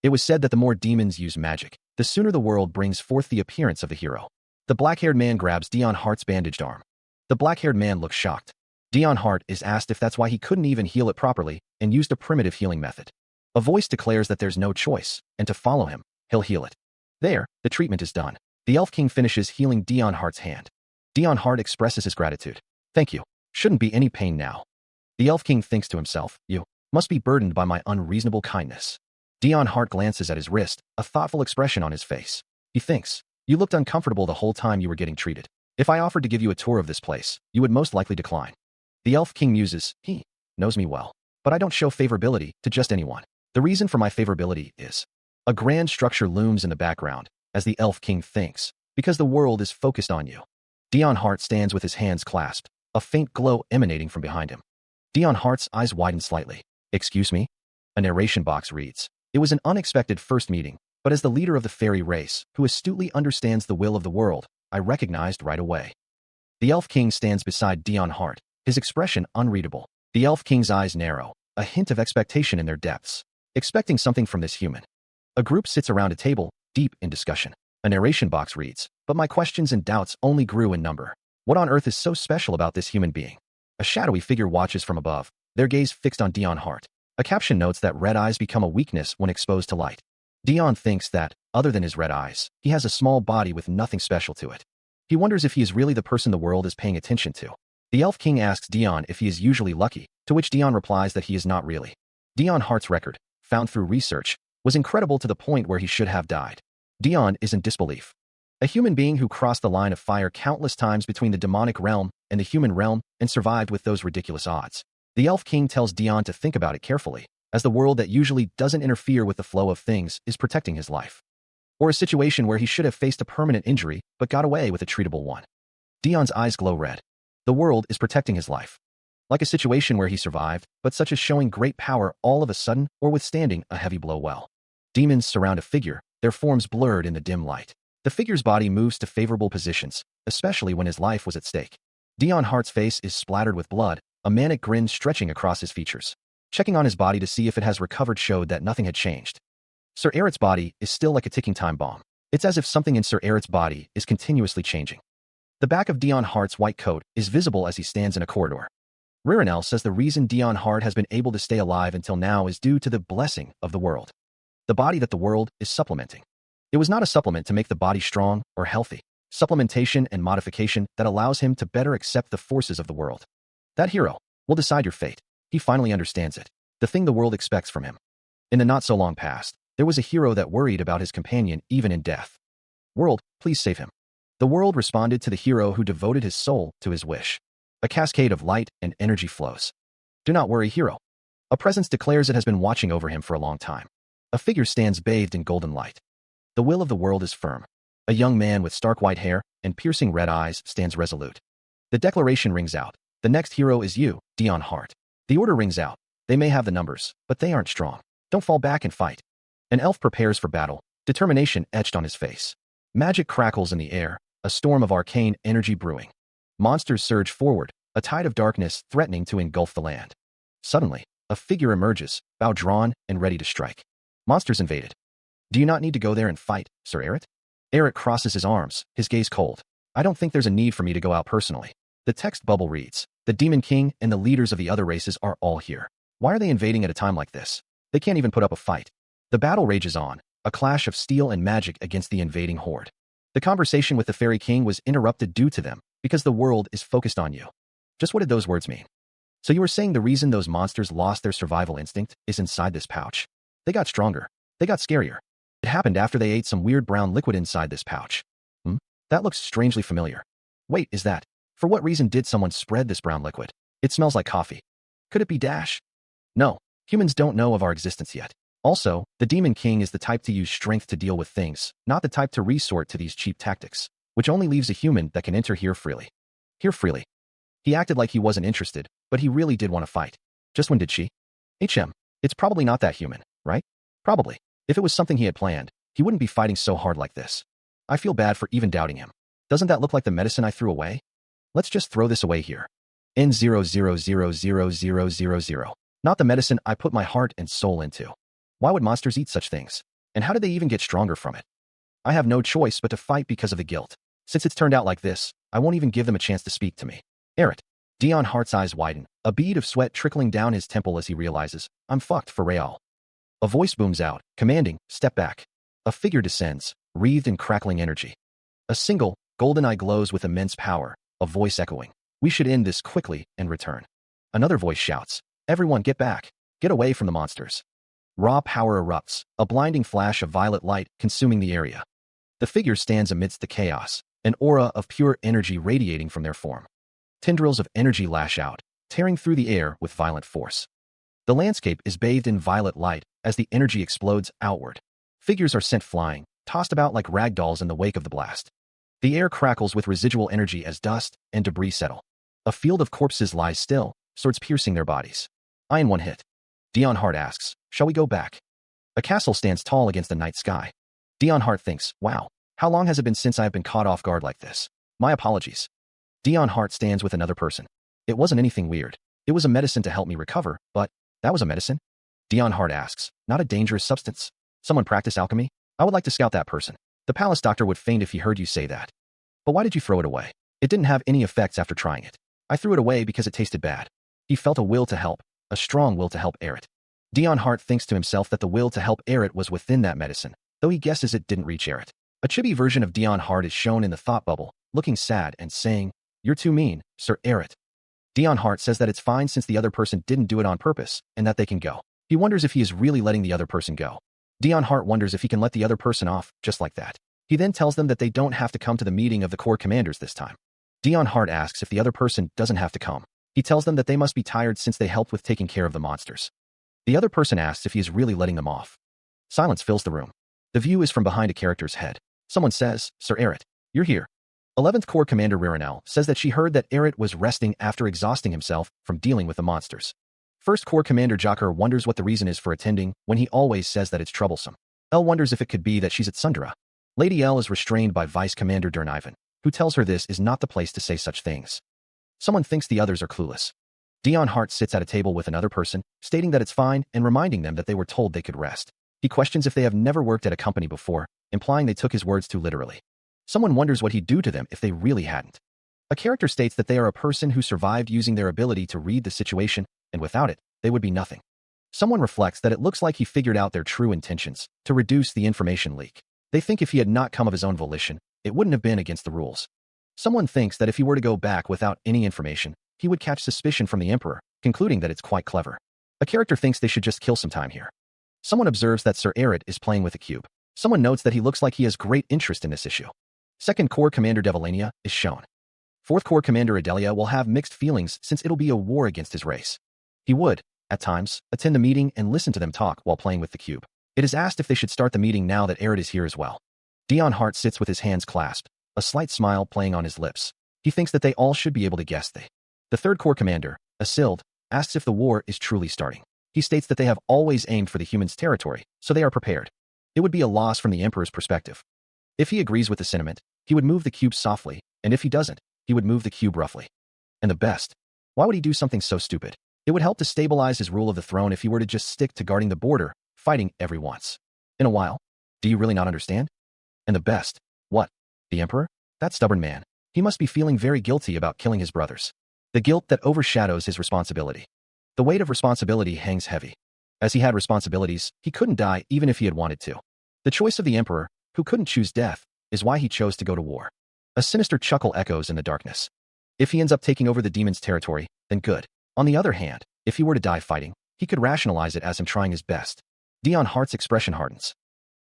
It was said that the more demons use magic, the sooner the world brings forth the appearance of the hero. The black-haired man grabs Dion Hart's bandaged arm. The black-haired man looks shocked. Dion Hart is asked if that's why he couldn't even heal it properly and used a primitive healing method. A voice declares that there's no choice, and to follow him, he'll heal it. There, the treatment is done. The Elf King finishes healing Dion Hart's hand. Dion Hart expresses his gratitude. Thank you. Shouldn't be any pain now. The Elf King thinks to himself, you must be burdened by my unreasonable kindness. Dion Hart glances at his wrist, a thoughtful expression on his face. He thinks, you looked uncomfortable the whole time you were getting treated. If I offered to give you a tour of this place, you would most likely decline. The Elf King muses, he knows me well, but I don't show favorability to just anyone. The reason for my favorability is a grand structure looms in the background, as the Elf King thinks, because the world is focused on you. Dion Hart stands with his hands clasped, a faint glow emanating from behind him. Dion Hart's eyes widen slightly. Excuse me? A narration box reads, it was an unexpected first meeting, but as the leader of the fairy race, who astutely understands the will of the world, I recognized right away. The Elf King stands beside Dion Hart, his expression unreadable. The Elf King's eyes narrow, a hint of expectation in their depths, expecting something from this human. A group sits around a table, deep in discussion. A narration box reads, but my questions and doubts only grew in number. What on earth is so special about this human being? A shadowy figure watches from above, their gaze fixed on Dion Hart. A caption notes that red eyes become a weakness when exposed to light. Dion thinks that, other than his red eyes, he has a small body with nothing special to it. He wonders if he is really the person the world is paying attention to. The Elf King asks Dion if he is usually lucky, to which Dion replies that he is not really. Dion Hart's record, found through research, was incredible to the point where he should have died. Dion is in disbelief. A human being who crossed the line of fire countless times between the demonic realm and the human realm and survived with those ridiculous odds. The Elf King tells Dion to think about it carefully, as the world that usually doesn't interfere with the flow of things is protecting his life. Or a situation where he should have faced a permanent injury but got away with a treatable one. Dion's eyes glow red. The world is protecting his life. Like a situation where he survived, but such as showing great power all of a sudden or withstanding a heavy blow well. Demons surround a figure, their forms blurred in the dim light. The figure's body moves to favorable positions, especially when his life was at stake. Dion Hart's face is splattered with blood, a manic grin stretching across his features. Checking on his body to see if it has recovered showed that nothing had changed. Sir Eret's body is still like a ticking time bomb. It's as if something in Sir Eret's body is continuously changing. The back of Dion Hart's white coat is visible as he stands in a corridor. Ririnel says the reason Dion Hart has been able to stay alive until now is due to the blessing of the world. The body that the world is supplementing. It was not a supplement to make the body strong or healthy. Supplementation and modification that allows him to better accept the forces of the world. That hero, will decide your fate. He finally understands it. The thing the world expects from him. In the not-so-long past, there was a hero that worried about his companion even in death. World, please save him. The world responded to the hero who devoted his soul to his wish. A cascade of light and energy flows. Do not worry, hero. A presence declares it has been watching over him for a long time. A figure stands bathed in golden light. The will of the world is firm. A young man with stark white hair and piercing red eyes stands resolute. The declaration rings out. The next hero is you, Dion Hart. The order rings out. They may have the numbers, but they aren't strong. Don't fall back and fight. An elf prepares for battle, determination etched on his face. Magic crackles in the air, a storm of arcane energy brewing. Monsters surge forward, a tide of darkness threatening to engulf the land. Suddenly, a figure emerges, bow drawn and ready to strike. Monsters invaded. Do you not need to go there and fight, Sir Eret? Eret crosses his arms, his gaze cold. I don't think there's a need for me to go out personally. The text bubble reads, the Demon King and the leaders of the other races are all here. Why are they invading at a time like this? They can't even put up a fight. The battle rages on, a clash of steel and magic against the invading horde. The conversation with the Fairy King was interrupted due to them, because the world is focused on you. Just what did those words mean? So you were saying the reason those monsters lost their survival instinct is inside this pouch? They got stronger. They got scarier. It happened after they ate some weird brown liquid inside this pouch. That looks strangely familiar. Wait, is that? For what reason did someone spread this brown liquid? It smells like coffee. Could it be Dash? No, humans don't know of our existence yet. Also, the Demon King is the type to use strength to deal with things, not the type to resort to these cheap tactics, which only leaves a human that can enter here freely. Here freely. He acted like he wasn't interested, but he really did want to fight. Just when did she? It's probably not that human, right? Probably. If it was something he had planned, he wouldn't be fighting so hard like this. I feel bad for even doubting him. Doesn't that look like the medicine I threw away? Let's just throw this away here. N000000. Not the medicine I put my heart and soul into. Why would monsters eat such things? And how did they even get stronger from it? I have no choice but to fight because of the guilt. Since it's turned out like this, I won't even give them a chance to speak to me. Eret. Dion Hart's eyes widen, a bead of sweat trickling down his temple as he realizes, I'm fucked for real. A voice booms out, commanding, step back. A figure descends, wreathed in crackling energy. A single, golden eye glows with immense power, a voice echoing, we should end this quickly and return. Another voice shouts, everyone get back, get away from the monsters. Raw power erupts, a blinding flash of violet light consuming the area. The figure stands amidst the chaos, an aura of pure energy radiating from their form. Tendrils of energy lash out, tearing through the air with violent force. The landscape is bathed in violet light as the energy explodes outward. Figures are sent flying, tossed about like rag dolls in the wake of the blast. The air crackles with residual energy as dust and debris settle. A field of corpses lies still, swords piercing their bodies. I in one hit. Dion Hart asks, shall we go back? A castle stands tall against the night sky. Dion Hart thinks, wow, how long has it been since I have been caught off guard like this? My apologies. Dion Hart stands with another person. It wasn't anything weird. It was a medicine to help me recover, but that was a medicine? Dion Hart asks, not a dangerous substance. Someone practice alchemy? I would like to scout that person. The palace doctor would faint if he heard you say that. But why did you throw it away? It didn't have any effects after trying it. I threw it away because it tasted bad. He felt a will to help, a strong will to help Eret. Dion Hart thinks to himself that the will to help Eret was within that medicine, though he guesses it didn't reach Eret. A chibi version of Dion Hart is shown in the thought bubble, looking sad and saying, you're too mean, Sir Eret. Dion Hart says that it's fine since the other person didn't do it on purpose, and that they can go. He wonders if he is really letting the other person go. Dion Hart wonders if he can let the other person off, just like that. He then tells them that they don't have to come to the meeting of the Corps Commanders this time. Dion Hart asks if the other person doesn't have to come. He tells them that they must be tired since they helped with taking care of the monsters. The other person asks if he is really letting them off. Silence fills the room. The view is from behind a character's head. Someone says, Sir Eret, you're here. 11th Corps Commander Ririnel says that she heard that Eret was resting after exhausting himself from dealing with the monsters. 1st Corps Commander Jocker wonders what the reason is for attending when he always says that it's troublesome. Elle wonders if it could be that she's at Sundara. Lady Elle is restrained by Vice Commander Durnivan, who tells her this is not the place to say such things. Someone thinks the others are clueless. Dion Hart sits at a table with another person, stating that it's fine and reminding them that they were told they could rest. He questions if they have never worked at a company before, implying they took his words too literally. Someone wonders what he'd do to them if they really hadn't. A character states that they are a person who survived using their ability to read the situation, and without it, they would be nothing. Someone reflects that it looks like he figured out their true intentions, to reduce the information leak. They think if he had not come of his own volition, it wouldn't have been against the rules. Someone thinks that if he were to go back without any information, he would catch suspicion from the Emperor, concluding that it's quite clever. A character thinks they should just kill some time here. Someone observes that Sir Arid is playing with a cube. Someone notes that he looks like he has great interest in this issue. Second Corps Commander Devalania is shown. Fourth Corps Commander Adelia will have mixed feelings since it'll be a war against his race. He would, at times, attend the meeting and listen to them talk while playing with the cube. It is asked if they should start the meeting now that Arid is here as well. Dion Hart sits with his hands clasped, a slight smile playing on his lips. He thinks that they all should be able to guess they. The Third Corps Commander, Asild, asks if the war is truly starting. He states that they have always aimed for the humans' territory, so they are prepared. It would be a loss from the Emperor's perspective. If he agrees with the sentiment, he would move the cube softly, and if he doesn't, he would move the cube roughly. And the best, why would he do something so stupid? It would help to stabilize his rule of the throne if he were to just stick to guarding the border, fighting every once in a while. Do you really not understand? And the best, what? The Emperor? That stubborn man. He must be feeling very guilty about killing his brothers. The guilt that overshadows his responsibility. The weight of responsibility hangs heavy. As he had responsibilities, he couldn't die even if he had wanted to. The choice of the Emperor, who couldn't choose death, is why he chose to go to war. A sinister chuckle echoes in the darkness. If he ends up taking over the demon's territory, then good. On the other hand, if he were to die fighting, he could rationalize it as him trying his best. Dion Hart's expression hardens.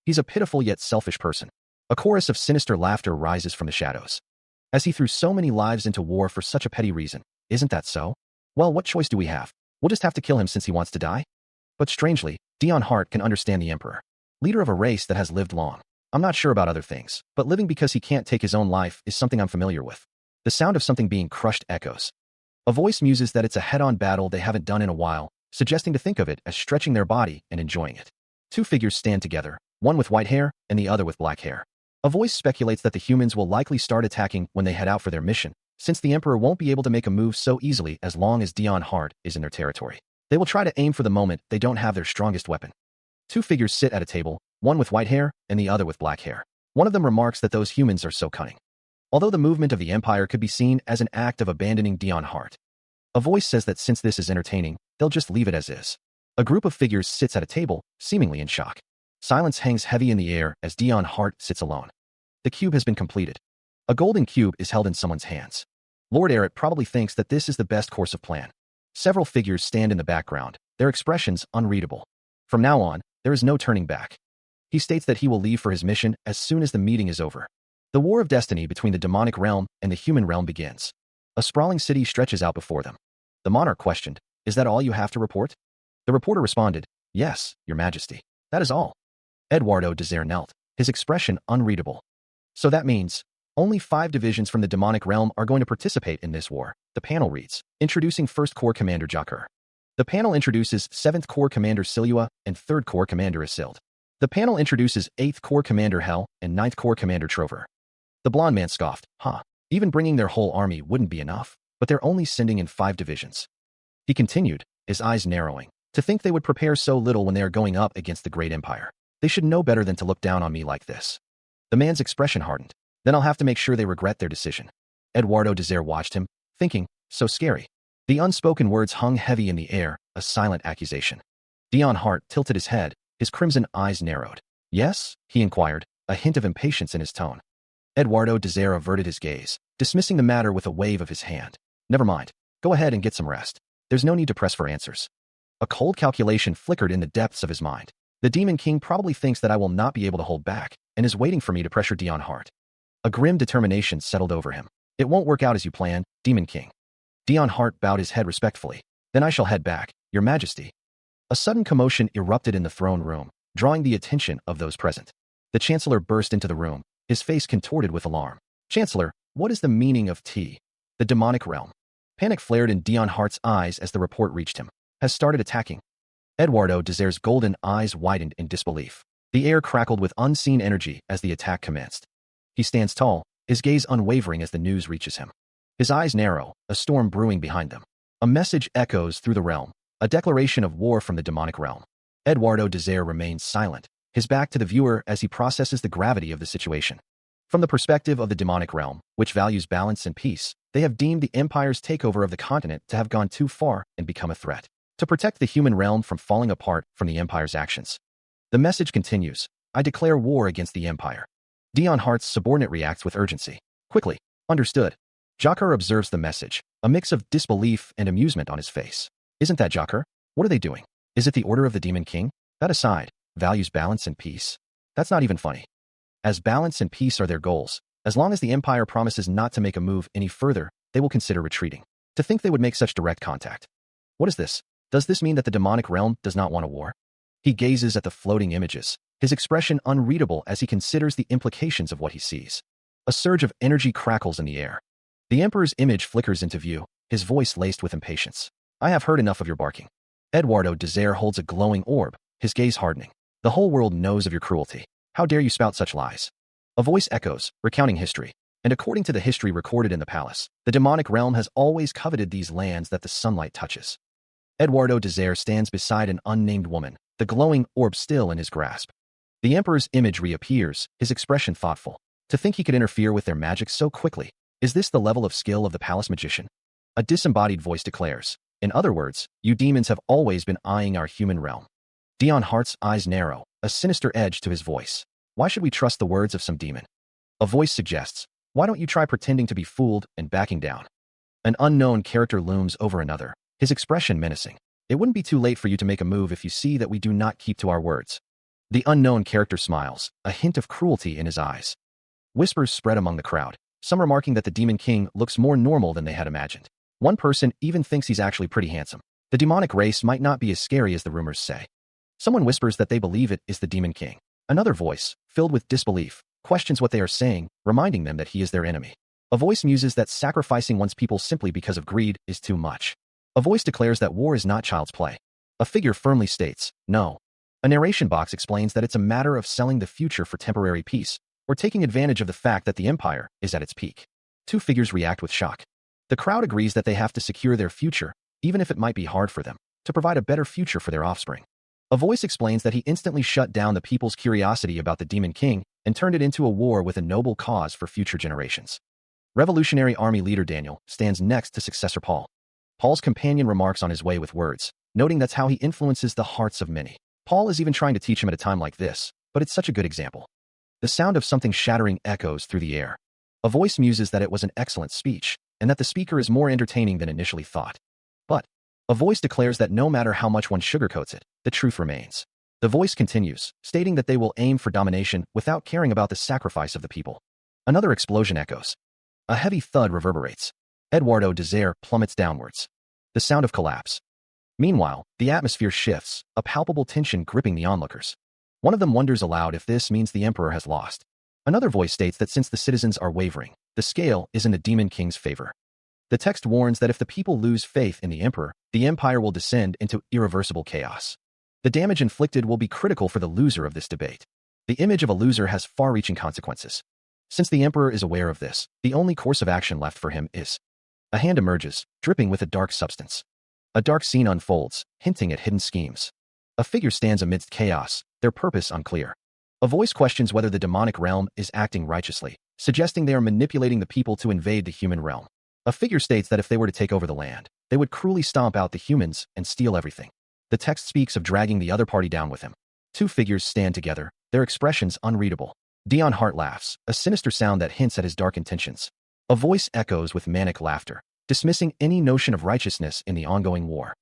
He's a pitiful yet selfish person. A chorus of sinister laughter rises from the shadows. As he threw so many lives into war for such a petty reason, isn't that so? Well, what choice do we have? We'll just have to kill him since he wants to die? But strangely, Dion Hart can understand the Emperor. Leader of a race that has lived long. I'm not sure about other things, but living because he can't take his own life is something I'm familiar with. The sound of something being crushed echoes. A voice muses that it's a head-on battle they haven't done in a while, suggesting to think of it as stretching their body and enjoying it. Two figures stand together, one with white hair and the other with black hair. A voice speculates that the humans will likely start attacking when they head out for their mission, since the Emperor won't be able to make a move so easily as long as Dion Hart is in their territory. They will try to aim for the moment they don't have their strongest weapon. Two figures sit at a table, one with white hair and the other with black hair. One of them remarks that those humans are so cunning. Although the movement of the Empire could be seen as an act of abandoning Dion Hart. A voice says that since this is entertaining, they'll just leave it as is. A group of figures sits at a table, seemingly in shock. Silence hangs heavy in the air as Dion Hart sits alone. The cube has been completed. A golden cube is held in someone's hands. Lord Arid probably thinks that this is the best course of plan. Several figures stand in the background, their expressions unreadable. From now on, there is no turning back. He states that he will leave for his mission as soon as the meeting is over. The war of destiny between the demonic realm and the human realm begins. A sprawling city stretches out before them. The monarch questioned, "Is that all you have to report?" The reporter responded, "Yes, Your Majesty. That is all." Eduardo Desire knelt, his expression unreadable. "So that means only 5 divisions from the demonic realm are going to participate in this war," the panel reads, introducing 1st Corps Commander Jakar. The panel introduces 7th Corps Commander Silua and 3rd Corps Commander Asild. The panel introduces 8th Corps Commander Hell and 9th Corps Commander Trover. The blonde man scoffed, Even bringing their whole army wouldn't be enough, but they're only sending in 5 divisions." He continued, his eyes narrowing. "To think they would prepare so little when they are going up against the great empire. They should know better than to look down on me like this." The man's expression hardened. "Then I'll have to make sure they regret their decision." Eduardo Desire watched him, thinking, so scary. The unspoken words hung heavy in the air, a silent accusation. Dion Hart tilted his head, his crimson eyes narrowed. "Yes?" he inquired, a hint of impatience in his tone. Eduardo Desire averted his gaze, dismissing the matter with a wave of his hand. "Never mind. Go ahead and get some rest. There's no need to press for answers." A cold calculation flickered in the depths of his mind. The Demon King probably thinks that I will not be able to hold back, and is waiting for me to pressure Dion Hart. A grim determination settled over him. "It won't work out as you planned, Demon King." Dion Hart bowed his head respectfully. "Then I shall head back, Your Majesty." A sudden commotion erupted in the throne room, drawing the attention of those present. The Chancellor burst into the room, his face contorted with alarm. "Chancellor, what is the meaning of T? The demonic realm?" Panic flared in Dion Hart's eyes as the report reached him. "Has started attacking." Eduardo Desire's golden eyes widened in disbelief. The air crackled with unseen energy as the attack commenced. He stands tall, his gaze unwavering as the news reaches him. His eyes narrow, a storm brewing behind them. A message echoes through the realm, a declaration of war from the demonic realm. Eduardo Desire remains silent, his back to the viewer as he processes the gravity of the situation. From the perspective of the demonic realm, which values balance and peace, they have deemed the Empire's takeover of the continent to have gone too far and become a threat, to protect the human realm from falling apart from the Empire's actions. The message continues, "I declare war against the Empire." Dion Hart's subordinate reacts with urgency. "Quickly. Understood." Jakar observes the message, a mix of disbelief and amusement on his face. Isn't that Joker? What are they doing? Is it the order of the Demon King? That aside, values balance and peace. That's not even funny. As balance and peace are their goals, as long as the Empire promises not to make a move any further, they will consider retreating. To think they would make such direct contact. What is this? Does this mean that the demonic realm does not want a war? He gazes at the floating images, his expression unreadable as he considers the implications of what he sees. A surge of energy crackles in the air. The Emperor's image flickers into view, his voice laced with impatience. I have heard enough of your barking. Eduardo Desire holds a glowing orb, his gaze hardening. The whole world knows of your cruelty. How dare you spout such lies? A voice echoes, recounting history. And according to the history recorded in the palace, the demonic realm has always coveted these lands that the sunlight touches. Eduardo Desire stands beside an unnamed woman, the glowing orb still in his grasp. The Emperor's image reappears, his expression thoughtful. To think he could interfere with their magic so quickly. Is this the level of skill of the palace magician? A disembodied voice declares. In other words, you demons have always been eyeing our human realm. Dion Hart's eyes narrow, a sinister edge to his voice. Why should we trust the words of some demon? A voice suggests, why don't you try pretending to be fooled and backing down? An unknown character looms over another, his expression menacing. It wouldn't be too late for you to make a move if you see that we do not keep to our words. The unknown character smiles, a hint of cruelty in his eyes. Whispers spread among the crowd, some remarking that the Demon King looks more normal than they had imagined. One person even thinks he's actually pretty handsome. The demonic race might not be as scary as the rumors say. Someone whispers that they believe it is the Demon King. Another voice, filled with disbelief, questions what they are saying, reminding them that he is their enemy. A voice muses that sacrificing one's people simply because of greed is too much. A voice declares that war is not child's play. A figure firmly states, no. A narration box explains that it's a matter of selling the future for temporary peace, or taking advantage of the fact that the Empire is at its peak. Two figures react with shock. The crowd agrees that they have to secure their future, even if it might be hard for them, to provide a better future for their offspring. A voice explains that he instantly shut down the people's curiosity about the Demon King and turned it into a war with a noble cause for future generations. Revolutionary Army leader Daniel stands next to successor Paul. Paul's companion remarks on his way with words, noting that's how he influences the hearts of many. Paul is even trying to teach him at a time like this, but it's such a good example. The sound of something shattering echoes through the air. A voice muses that it was an excellent speech, and that the speaker is more entertaining than initially thought. But a voice declares that no matter how much one sugarcoats it, the truth remains. The voice continues, stating that they will aim for domination without caring about the sacrifice of the people. Another explosion echoes. A heavy thud reverberates. Eduardo Desire plummets downwards. The sound of collapse. Meanwhile, the atmosphere shifts, a palpable tension gripping the onlookers. One of them wonders aloud if this means the Emperor has lost. Another voice states that since the citizens are wavering, the scale is in the Demon King's favor. The text warns that if the people lose faith in the Emperor, the Empire will descend into irreversible chaos. The damage inflicted will be critical for the loser of this debate. The image of a loser has far-reaching consequences. Since the Emperor is aware of this, the only course of action left for him is. A hand emerges, dripping with a dark substance. A dark scene unfolds, hinting at hidden schemes. A figure stands amidst chaos, their purpose unclear. A voice questions whether the demonic realm is acting righteously, suggesting they are manipulating the people to invade the human realm. A figure states that if they were to take over the land, they would cruelly stomp out the humans and steal everything. The text speaks of dragging the other party down with him. Two figures stand together, their expressions unreadable. Dion Hart laughs, a sinister sound that hints at his dark intentions. A voice echoes with manic laughter, dismissing any notion of righteousness in the ongoing war.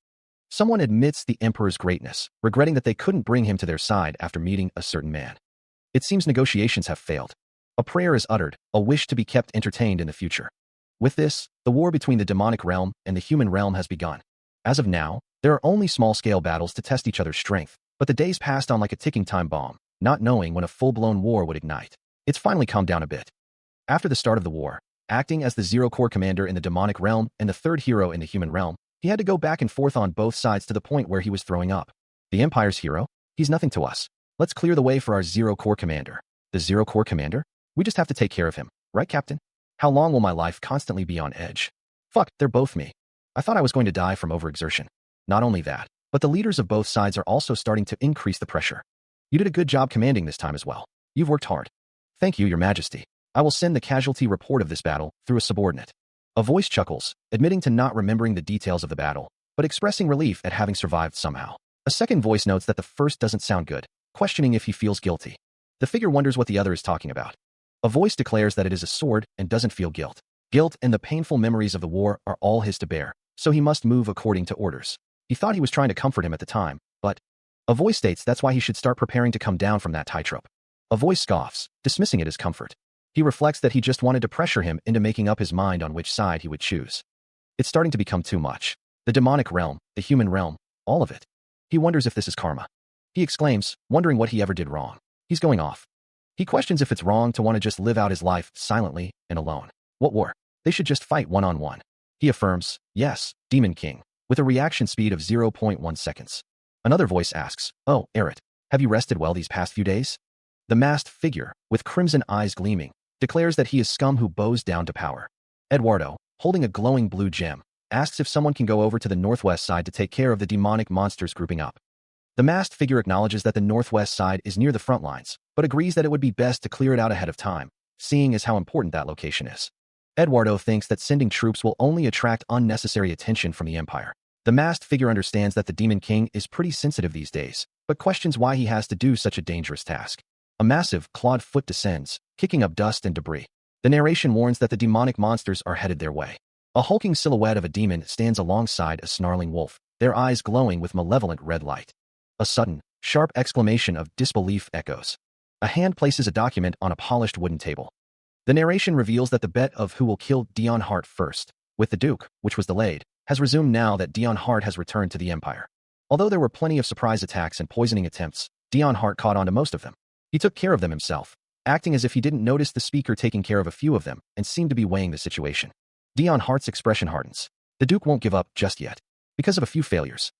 Someone admits the Emperor's greatness, regretting that they couldn't bring him to their side after meeting a certain man. It seems negotiations have failed. A prayer is uttered, a wish to be kept entertained in the future. With this, the war between the demonic realm and the human realm has begun. As of now, there are only small-scale battles to test each other's strength, but the days passed on like a ticking time bomb, not knowing when a full-blown war would ignite. It's finally calmed down a bit. After the start of the war, acting as the Zero Corps commander in the demonic realm and the third hero in the human realm, he had to go back and forth on both sides to the point where he was throwing up. The Empire's hero? He's nothing to us. Let's clear the way for our Zero Corps commander. The Zero Corps commander? We just have to take care of him, right, Captain? How long will my life constantly be on edge? Fuck, they're both me. I thought I was going to die from overexertion. Not only that, but the leaders of both sides are also starting to increase the pressure. You did a good job commanding this time as well. You've worked hard. Thank you, Your Majesty. I will send the casualty report of this battle through a subordinate. A voice chuckles, admitting to not remembering the details of the battle, but expressing relief at having survived somehow. A second voice notes that the first doesn't sound good, questioning if he feels guilty. The figure wonders what the other is talking about. A voice declares that it is a sword and doesn't feel guilt. Guilt and the painful memories of the war are all his to bear, so he must move according to orders. He thought he was trying to comfort him at the time, but a voice states that's why he should start preparing to come down from that tightrope. A voice scoffs, dismissing it as comfort. He reflects that he just wanted to pressure him into making up his mind on which side he would choose. It's starting to become too much. The demonic realm, the human realm, all of it. He wonders if this is karma. He exclaims, wondering what he ever did wrong. He's going off. He questions if it's wrong to want to just live out his life silently and alone. What war? They should just fight one-on-one. He affirms, yes, Demon King, with a reaction speed of 0.1 seconds. Another voice asks, oh, Eret, have you rested well these past few days? The masked figure, with crimson eyes gleaming, declares that he is scum who bows down to power. Eduardo, holding a glowing blue gem, asks if someone can go over to the northwest side to take care of the demonic monsters grouping up. The masked figure acknowledges that the northwest side is near the front lines, but agrees that it would be best to clear it out ahead of time, seeing as how important that location is. Eduardo thinks that sending troops will only attract unnecessary attention from the Empire. The masked figure understands that the Demon King is pretty sensitive these days, but questions why he has to do such a dangerous task. A massive, clawed foot descends, kicking up dust and debris. The narration warns that the demonic monsters are headed their way. A hulking silhouette of a demon stands alongside a snarling wolf, their eyes glowing with malevolent red light. A sudden, sharp exclamation of disbelief echoes. A hand places a document on a polished wooden table. The narration reveals that the bet of who will kill Dion Hart first, with the Duke, which was delayed, has resumed now that Dion Hart has returned to the Empire. Although there were plenty of surprise attacks and poisoning attempts, Dion Hart caught on to most of them. He took care of them himself, acting as if he didn't notice the speaker taking care of a few of them and seemed to be weighing the situation. Dion Hart's expression hardens. The Duke won't give up just yet, because of a few failures.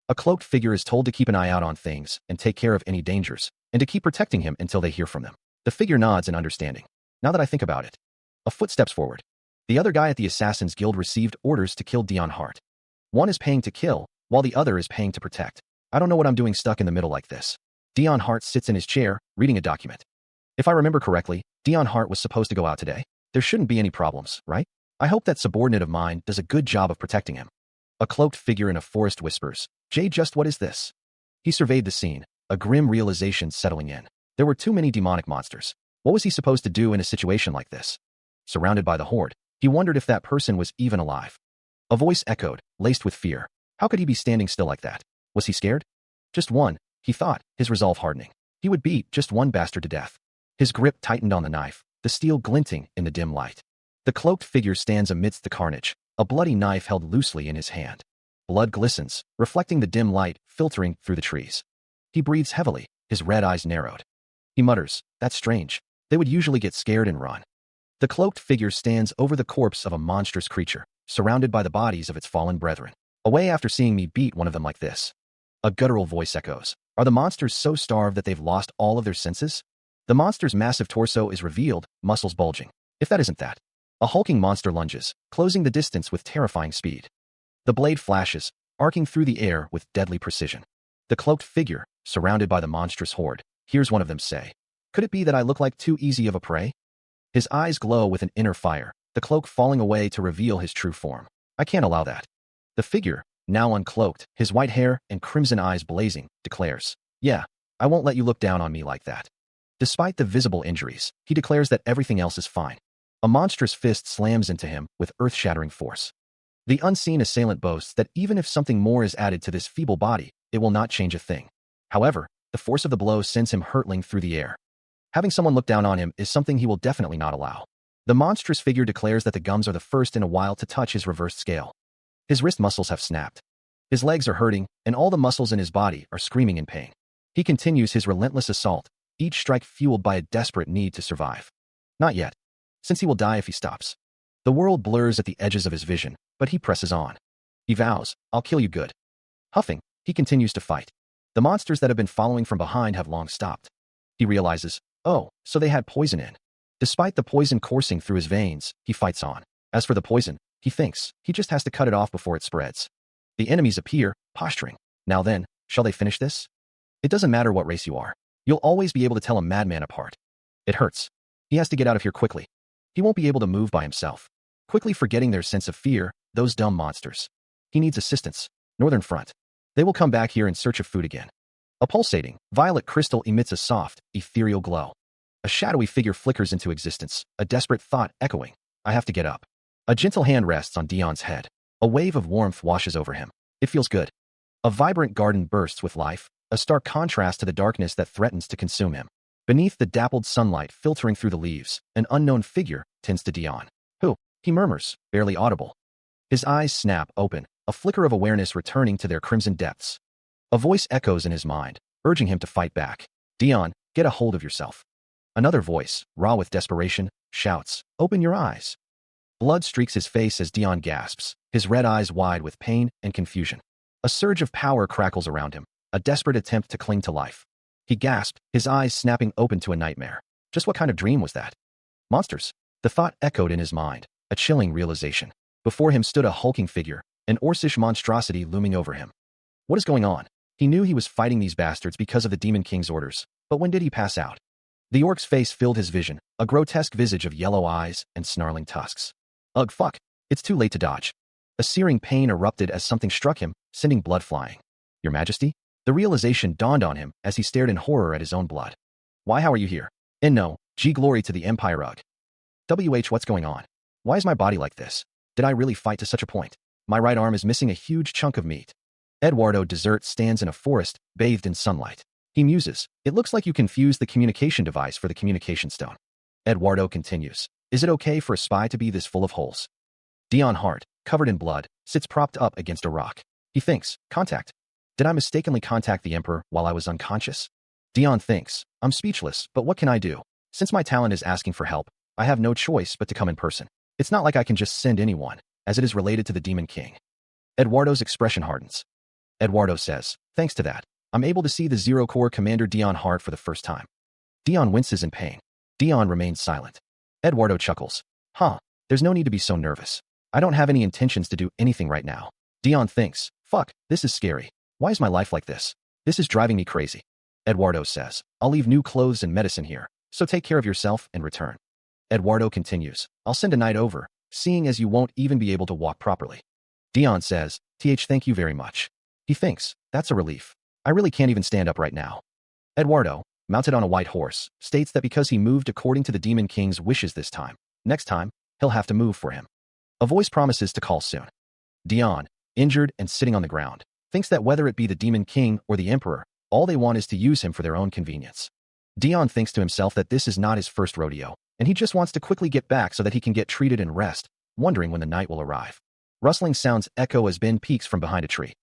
A cloaked figure is told to keep an eye out on things and take care of any dangers, and to keep protecting him until they hear from them. The figure nods in understanding. Now that I think about it. A foot steps forward. The other guy at the Assassin's Guild received orders to kill Dion Hart. One is paying to kill, while the other is paying to protect. I don't know what I'm doing stuck in the middle like this. Dion Hart sits in his chair, reading a document. If I remember correctly, Dion Hart was supposed to go out today. There shouldn't be any problems, right? I hope that subordinate of mine does a good job of protecting him. A cloaked figure in a forest whispers, Jay, just what is this? He surveyed the scene, a grim realization settling in. There were too many demonic monsters. What was he supposed to do in a situation like this? Surrounded by the horde, he wondered if that person was even alive. A voice echoed, laced with fear. How could he be standing still like that? Was he scared? Just one, he thought, his resolve hardening. He would beat just one bastard to death. His grip tightened on the knife, the steel glinting in the dim light. The cloaked figure stands amidst the carnage, a bloody knife held loosely in his hand. Blood glistens, reflecting the dim light filtering through the trees. He breathes heavily, his red eyes narrowed. He mutters, that's strange. They would usually get scared and run. The cloaked figure stands over the corpse of a monstrous creature, surrounded by the bodies of its fallen brethren. Away after seeing me beat one of them like this. A guttural voice echoes. Are the monsters so starved that they've lost all of their senses? The monster's massive torso is revealed, muscles bulging. If that isn't that. A hulking monster lunges, closing the distance with terrifying speed. The blade flashes, arcing through the air with deadly precision. The cloaked figure, surrounded by the monstrous horde, hears one of them say, could it be that I look like too easy of a prey? His eyes glow with an inner fire, the cloak falling away to reveal his true form. I can't allow that. The figure, now uncloaked, his white hair and crimson eyes blazing, declares, yeah, I won't let you look down on me like that. Despite the visible injuries, he declares that everything else is fine. A monstrous fist slams into him with earth-shattering force. The unseen assailant boasts that even if something more is added to this feeble body, it will not change a thing. However, the force of the blow sends him hurtling through the air. Having someone look down on him is something he will definitely not allow. The monstrous figure declares that the gums are the first in a while to touch his reversed scale. His wrist muscles have snapped. His legs are hurting, and all the muscles in his body are screaming in pain. He continues his relentless assault, each strike fueled by a desperate need to survive. Not yet, since he will die if he stops. The world blurs at the edges of his vision, but he presses on. He vows, I'll kill you good. Huffing, he continues to fight. The monsters that have been following from behind have long stopped. He realizes, oh, so they had poison in. Despite the poison coursing through his veins, he fights on. As for the poison, he thinks, he just has to cut it off before it spreads. The enemies appear, posturing. Now then, shall they finish this? It doesn't matter what race you are. You'll always be able to tell a madman apart. It hurts. He has to get out of here quickly. He won't be able to move by himself. Quickly forgetting their sense of fear, those dumb monsters. He needs assistance. Northern Front. They will come back here in search of food again. A pulsating, violet crystal emits a soft, ethereal glow. A shadowy figure flickers into existence, a desperate thought echoing. I have to get up. A gentle hand rests on Dion's head. A wave of warmth washes over him. It feels good. A vibrant garden bursts with life, a stark contrast to the darkness that threatens to consume him. Beneath the dappled sunlight filtering through the leaves, an unknown figure tends to Dion. Who? He murmurs, barely audible. His eyes snap open, a flicker of awareness returning to their crimson depths. A voice echoes in his mind, urging him to fight back. Dion, get a hold of yourself. Another voice, raw with desperation, shouts, open your eyes. Blood streaks his face as Dion gasps, his red eyes wide with pain and confusion. A surge of power crackles around him, a desperate attempt to cling to life. He gasped, his eyes snapping open to a nightmare. Just what kind of dream was that? Monsters. The thought echoed in his mind, a chilling realization. Before him stood a hulking figure, an Orcish monstrosity looming over him. What is going on? He knew he was fighting these bastards because of the Demon King's orders, but when did he pass out? The orc's face filled his vision, a grotesque visage of yellow eyes and snarling tusks. Ugh, fuck. It's too late to dodge. A searing pain erupted as something struck him, sending blood flying. Your Majesty? The realization dawned on him as he stared in horror at his own blood. Why, how are you here? And no, glory to the Empire. Ugh. What's going on? Why is my body like this? Did I really fight to such a point? My right arm is missing a huge chunk of meat. Eduardo Desert stands in a forest, bathed in sunlight. He muses, it looks like you confused the communication device for the communication stone. Eduardo continues, is it okay for a spy to be this full of holes? Dion Hart, covered in blood, sits propped up against a rock. He thinks, contact. Did I mistakenly contact the Emperor while I was unconscious? Dion thinks, I'm speechless, but what can I do? Since my talent is asking for help, I have no choice but to come in person. It's not like I can just send anyone, as it is related to the Demon King. Eduardo's expression hardens. Eduardo says, thanks to that, I'm able to see the Zero Corps Commander Dion Hart for the first time. Dion winces in pain. Dion remains silent. Eduardo chuckles. There's no need to be so nervous. I don't have any intentions to do anything right now. Dion thinks, fuck, this is scary. Why is my life like this? This is driving me crazy. Eduardo says, I'll leave new clothes and medicine here, so take care of yourself and return. Eduardo continues, I'll send a night over, seeing as you won't even be able to walk properly. Dion says, thank you very much. He thinks, that's a relief. I really can't even stand up right now. Eduardo, mounted on a white horse, states that because he moved according to the Demon King's wishes this time, next time, he'll have to move for him. A voice promises to call soon. Dion, injured and sitting on the ground, thinks that whether it be the Demon King or the Emperor, all they want is to use him for their own convenience. Dion thinks to himself that this is not his first rodeo, and he just wants to quickly get back so that he can get treated and rest, wondering when the night will arrive. Rustling sounds echo as Ben peeks from behind a tree.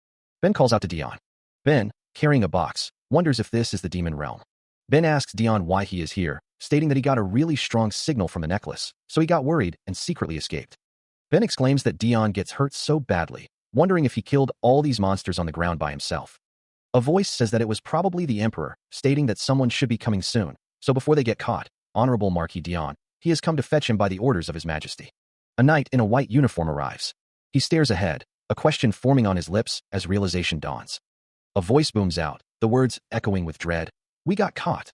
Ben calls out to Dion. Ben, carrying a box, wonders if this is the demon realm. Ben asks Dion why he is here, stating that he got a really strong signal from the necklace, so he got worried and secretly escaped. Ben exclaims that Dion gets hurt so badly, wondering if he killed all these monsters on the ground by himself. A voice says that it was probably the Emperor, stating that someone should be coming soon, so before they get caught, Honorable Marquis Dion, he has come to fetch him by the orders of His Majesty. A knight in a white uniform arrives. He stares ahead, a question forming on his lips as realization dawns. A voice booms out, the words echoing with dread. We got caught.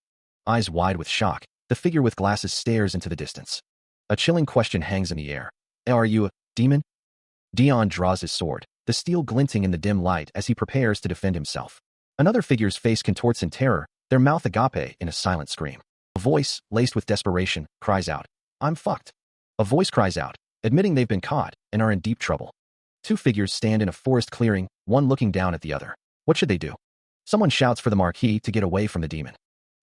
Eyes wide with shock, the figure with glasses stares into the distance. A chilling question hangs in the air. Are you a demon? Dion draws his sword, the steel glinting in the dim light as he prepares to defend himself. Another figure's face contorts in terror, their mouth agape in a silent scream. A voice, laced with desperation, cries out, I'm fucked. A voice cries out, admitting they've been caught and are in deep trouble. Two figures stand in a forest clearing, one looking down at the other. What should they do? Someone shouts for the Marquis to get away from the demon.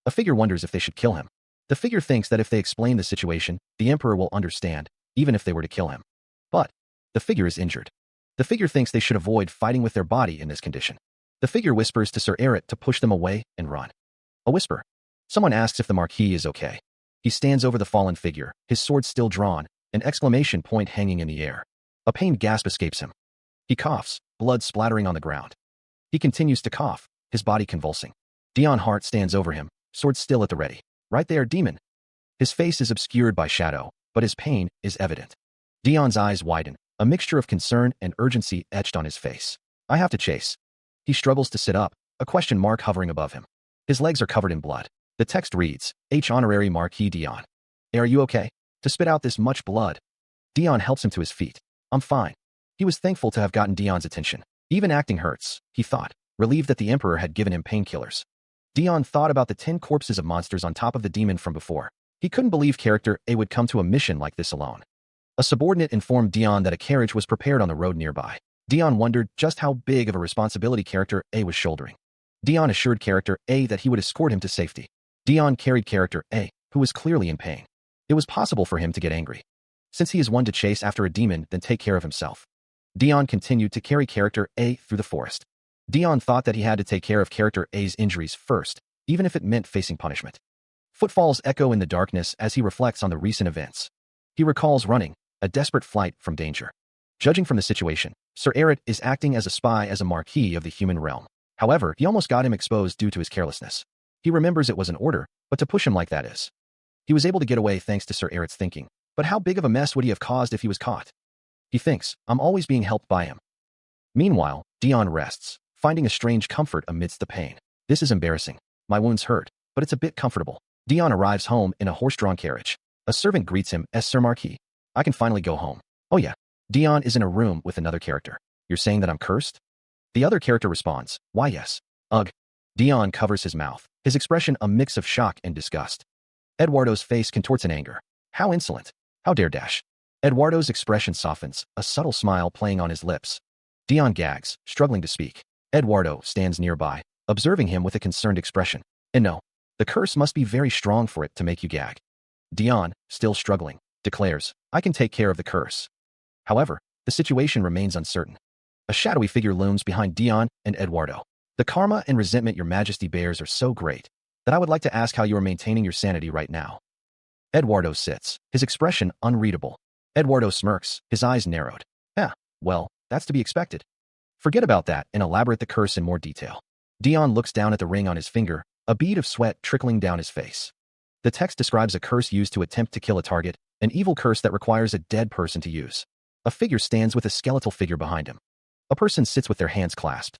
A figure wonders if they should kill him. The figure thinks that if they explain the situation, the Emperor will understand, even if they were to kill him. But the figure is injured. The figure thinks they should avoid fighting with their body in this condition. The figure whispers to Sir Eret to push them away and run. A whisper. Someone asks if the Marquis is okay. He stands over the fallen figure, his sword still drawn, an exclamation point hanging in the air. A pained gasp escapes him. He coughs, blood splattering on the ground. He continues to cough, his body convulsing. Dion Hart stands over him, sword still at the ready. Right there, demon. His face is obscured by shadow, but his pain is evident. Dion's eyes widen, a mixture of concern and urgency etched on his face. I have to chase. He struggles to sit up, a question mark hovering above him. His legs are covered in blood. The text reads, H. Honorary Marquis Dion. Are you okay? To spit out this much blood. Dion helps him to his feet. I'm fine. He was thankful to have gotten Dion's attention. Even acting hurts, he thought, relieved that the Emperor had given him painkillers. Dion thought about the 10 corpses of monsters on top of the demon from before. He couldn't believe character A would come to a mission like this alone. A subordinate informed Dion that a carriage was prepared on the road nearby. Dion wondered just how big of a responsibility character A was shouldering. Dion assured character A that he would escort him to safety. Dion carried character A, who was clearly in pain. It was possible for him to get angry, since he is one to chase after a demon then take care of himself. Dion continued to carry character A through the forest. Dion thought that he had to take care of character A's injuries first, even if it meant facing punishment. Footfalls echo in the darkness as he reflects on the recent events. He recalls running, a desperate flight from danger. Judging from the situation, Sir Erit is acting as a spy as a marquis of the human realm. However, he almost got him exposed due to his carelessness. He remembers it was an order, but to push him like that is. He was able to get away thanks to Sir Erit's thinking, but how big of a mess would he have caused if he was caught? He thinks, I'm always being helped by him. Meanwhile, Dion rests, finding a strange comfort amidst the pain. This is embarrassing. My wounds hurt, but it's a bit comfortable. Dion arrives home in a horse-drawn carriage. A servant greets him as Sir Marquis. I can finally go home. Oh yeah. Dion is in a room with another character. You're saying that I'm cursed? The other character responds, why yes. Ugh. Dion covers his mouth, his expression a mix of shock and disgust. Eduardo's face contorts in anger. How insolent. How dare dash. Eduardo's expression softens, a subtle smile playing on his lips. Dion gags, struggling to speak. Eduardo stands nearby, observing him with a concerned expression. And no, the curse must be very strong for it to make you gag. Dion, still struggling, declares, I can take care of the curse. However, the situation remains uncertain. A shadowy figure looms behind Dion and Eduardo. The karma and resentment your majesty bears are so great that I would like to ask how you are maintaining your sanity right now. Eduardo sits, his expression unreadable. Eduardo smirks, his eyes narrowed. Well, that's to be expected. Forget about that and elaborate the curse in more detail. Dion looks down at the ring on his finger, a bead of sweat trickling down his face. The text describes a curse used to attempt to kill a target, an evil curse that requires a dead person to use. A figure stands with a skeletal figure behind him. A person sits with their hands clasped.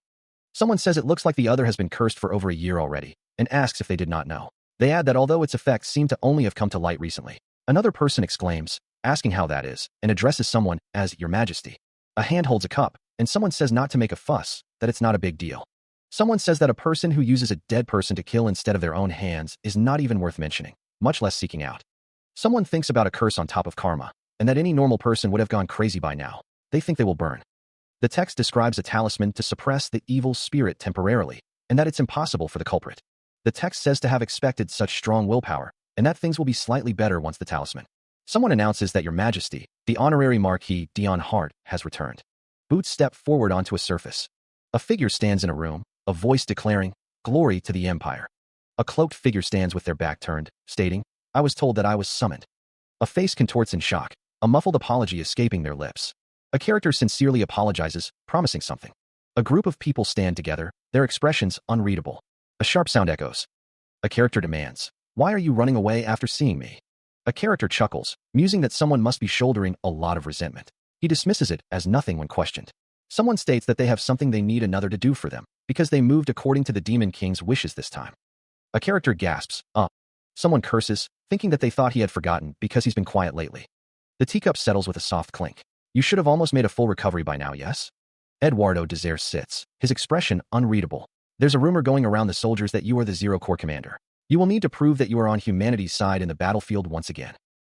Someone says it looks like the other has been cursed for over a year already, and asks if they did not know. They add that although its effects seem to only have come to light recently. Another person exclaims, asking how that is, and addresses someone as Your Majesty. A hand holds a cup, and someone says not to make a fuss, that it's not a big deal. Someone says that a person who uses a dead person to kill instead of their own hands is not even worth mentioning, much less seeking out. Someone thinks about a curse on top of karma, and that any normal person would have gone crazy by now. They think they will burn. The text describes a talisman to suppress the evil spirit temporarily, and that it's impossible for the culprit. The text says to have expected such strong willpower, and that things will be slightly better once the talisman. Someone announces that Your Majesty, the honorary Marquis Dion Hart, has returned. Boots step forward onto a surface. A figure stands in a room, a voice declaring, Glory to the Empire. A cloaked figure stands with their back turned, stating, I was told that I was summoned. A face contorts in shock, a muffled apology escaping their lips. A character sincerely apologizes, promising something. A group of people stand together, their expressions unreadable. A sharp sound echoes. A character demands, Why are you running away after seeing me? A character chuckles, musing that someone must be shouldering a lot of resentment. He dismisses it as nothing when questioned. Someone states that they have something they need another to do for them, because they moved according to the Demon King's wishes this time. A character gasps, Someone curses, thinking that they thought he had forgotten because he's been quiet lately. The teacup settles with a soft clink. You should have almost made a full recovery by now, yes? Eduardo Desire sits, his expression unreadable. There's a rumor going around the soldiers that you are the Zero Corps commander. You will need to prove that you are on humanity's side in the battlefield once again.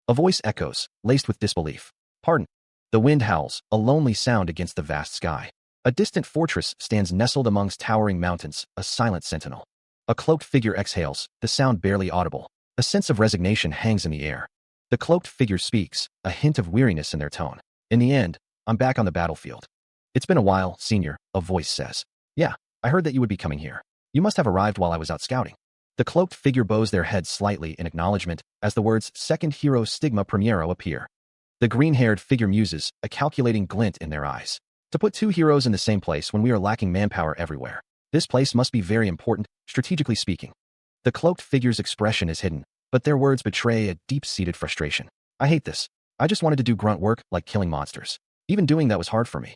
A voice echoes, laced with disbelief. Pardon. The wind howls, a lonely sound against the vast sky. A distant fortress stands nestled amongst towering mountains, a silent sentinel. A cloaked figure exhales, the sound barely audible. A sense of resignation hangs in the air. The cloaked figure speaks, a hint of weariness in their tone. In the end, I'm back on the battlefield. It's been a while, senior, a voice says. Yeah, I heard that you would be coming here. You must have arrived while I was out scouting. The cloaked figure bows their head slightly in acknowledgement as the words Second Hero Stigma Primero appear. The green-haired figure muses, a calculating glint in their eyes. To put two heroes in the same place when we are lacking manpower everywhere. This place must be very important, strategically speaking. The cloaked figure's expression is hidden, but their words betray a deep-seated frustration. I hate this. I just wanted to do grunt work like killing monsters. Even doing that was hard for me.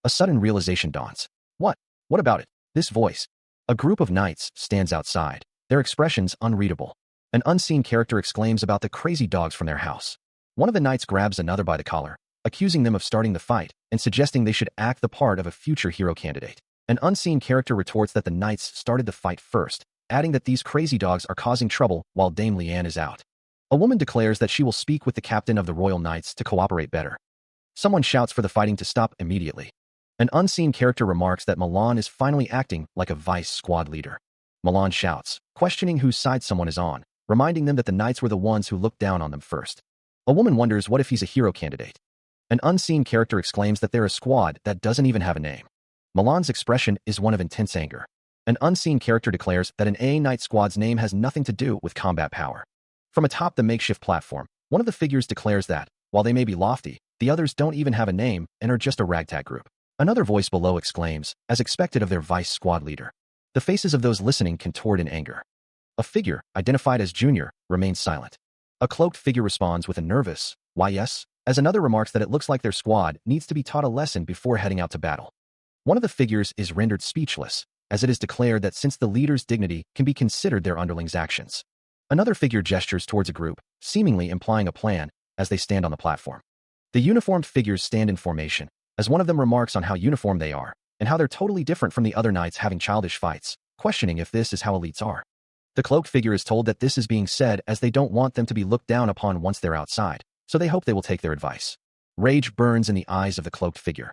A sudden realization dawns. What? What about it? This voice. A group of knights stands outside, their expressions unreadable. An unseen character exclaims about the crazy dogs from their house. One of the knights grabs another by the collar, accusing them of starting the fight and suggesting they should act the part of a future hero candidate. An unseen character retorts that the knights started the fight first, adding that these crazy dogs are causing trouble while Dame Leanne is out. A woman declares that she will speak with the captain of the Royal Knights to cooperate better. Someone shouts for the fighting to stop immediately. An unseen character remarks that Milan is finally acting like a vice squad leader. Milan shouts, questioning whose side someone is on, reminding them that the knights were the ones who looked down on them first. A woman wonders what if he's a hero candidate. An unseen character exclaims that they're a squad that doesn't even have a name. Milan's expression is one of intense anger. An unseen character declares that an A Knight squad's name has nothing to do with combat power. From atop the makeshift platform, one of the figures declares that, while they may be lofty, the others don't even have a name and are just a ragtag group. Another voice below exclaims, as expected of their vice squad leader. The faces of those listening contort in anger. A figure, identified as Junior, remains silent. A cloaked figure responds with a nervous, "Why yes?" as another remarks that it looks like their squad needs to be taught a lesson before heading out to battle. One of the figures is rendered speechless, as it is declared that since the leader's dignity can be considered their underlings' actions. Another figure gestures towards a group, seemingly implying a plan, as they stand on the platform. The uniformed figures stand in formation, as one of them remarks on how uniform they are, and how they're totally different from the other knights having childish fights, questioning if this is how elites are. The cloaked figure is told that this is being said as they don't want them to be looked down upon once they're outside, so they hope they will take their advice. Rage burns in the eyes of the cloaked figure.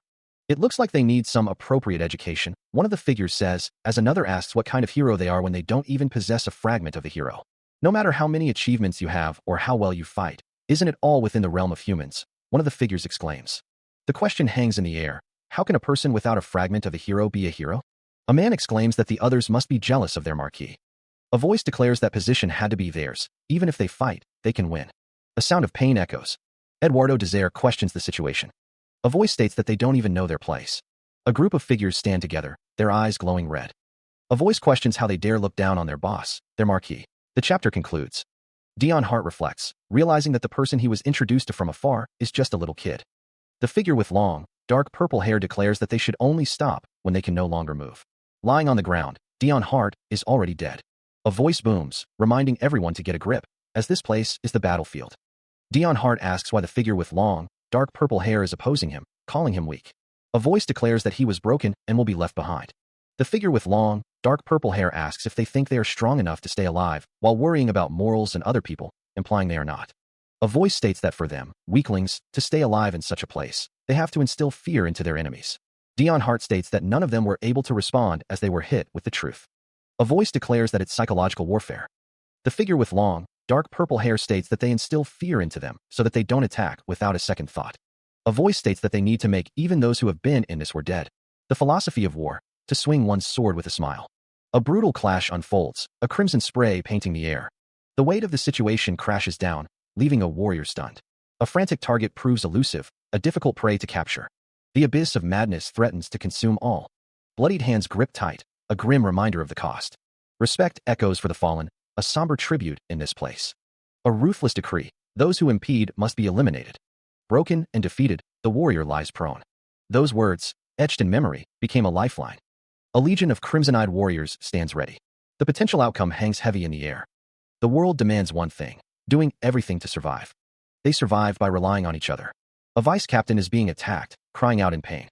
It looks like they need some appropriate education, one of the figures says, as another asks what kind of hero they are when they don't even possess a fragment of a hero. No matter how many achievements you have or how well you fight, isn't it all within the realm of humans? One of the figures exclaims. The question hangs in the air. How can a person without a fragment of a hero be a hero? A man exclaims that the others must be jealous of their marquis. A voice declares that position had to be theirs. Even if they fight, they can win. A sound of pain echoes. Eduardo Desire questions the situation. A voice states that they don't even know their place. A group of figures stand together, their eyes glowing red. A voice questions how they dare look down on their boss, their marquis. The chapter concludes. Dion Hart reflects, realizing that the person he was introduced to from afar is just a little kid. The figure with long, dark purple hair declares that they should only stop when they can no longer move. Lying on the ground, Dion Hart is already dead. A voice booms, reminding everyone to get a grip, as this place is the battlefield. Dion Hart asks why the figure with long, dark purple hair is opposing him, calling him weak. A voice declares that he was broken and will be left behind. The figure with long, dark purple hair asks if they think they are strong enough to stay alive while worrying about morals and other people, implying they are not. A voice states that for them, weaklings, to stay alive in such a place, they have to instill fear into their enemies. Dion Hart states that none of them were able to respond as they were hit with the truth. A voice declares that it's psychological warfare. The figure with long, dark purple hair states that they instill fear into them so that they don't attack without a second thought. A voice states that they need to make even those who have been in this war dead. The philosophy of war, to swing one's sword with a smile. A brutal clash unfolds, a crimson spray painting the air. The weight of the situation crashes down, leaving a warrior stunned. A frantic target proves elusive, a difficult prey to capture. The abyss of madness threatens to consume all. Bloodied hands grip tight, a grim reminder of the cost. Respect echoes for the fallen, a somber tribute in this place. A ruthless decree, those who impede must be eliminated. Broken and defeated, the warrior lies prone. Those words, etched in memory, became a lifeline. A legion of crimson-eyed warriors stands ready. The potential outcome hangs heavy in the air. The world demands one thing, doing everything to survive. They survive by relying on each other. A vice captain is being attacked, crying out in pain.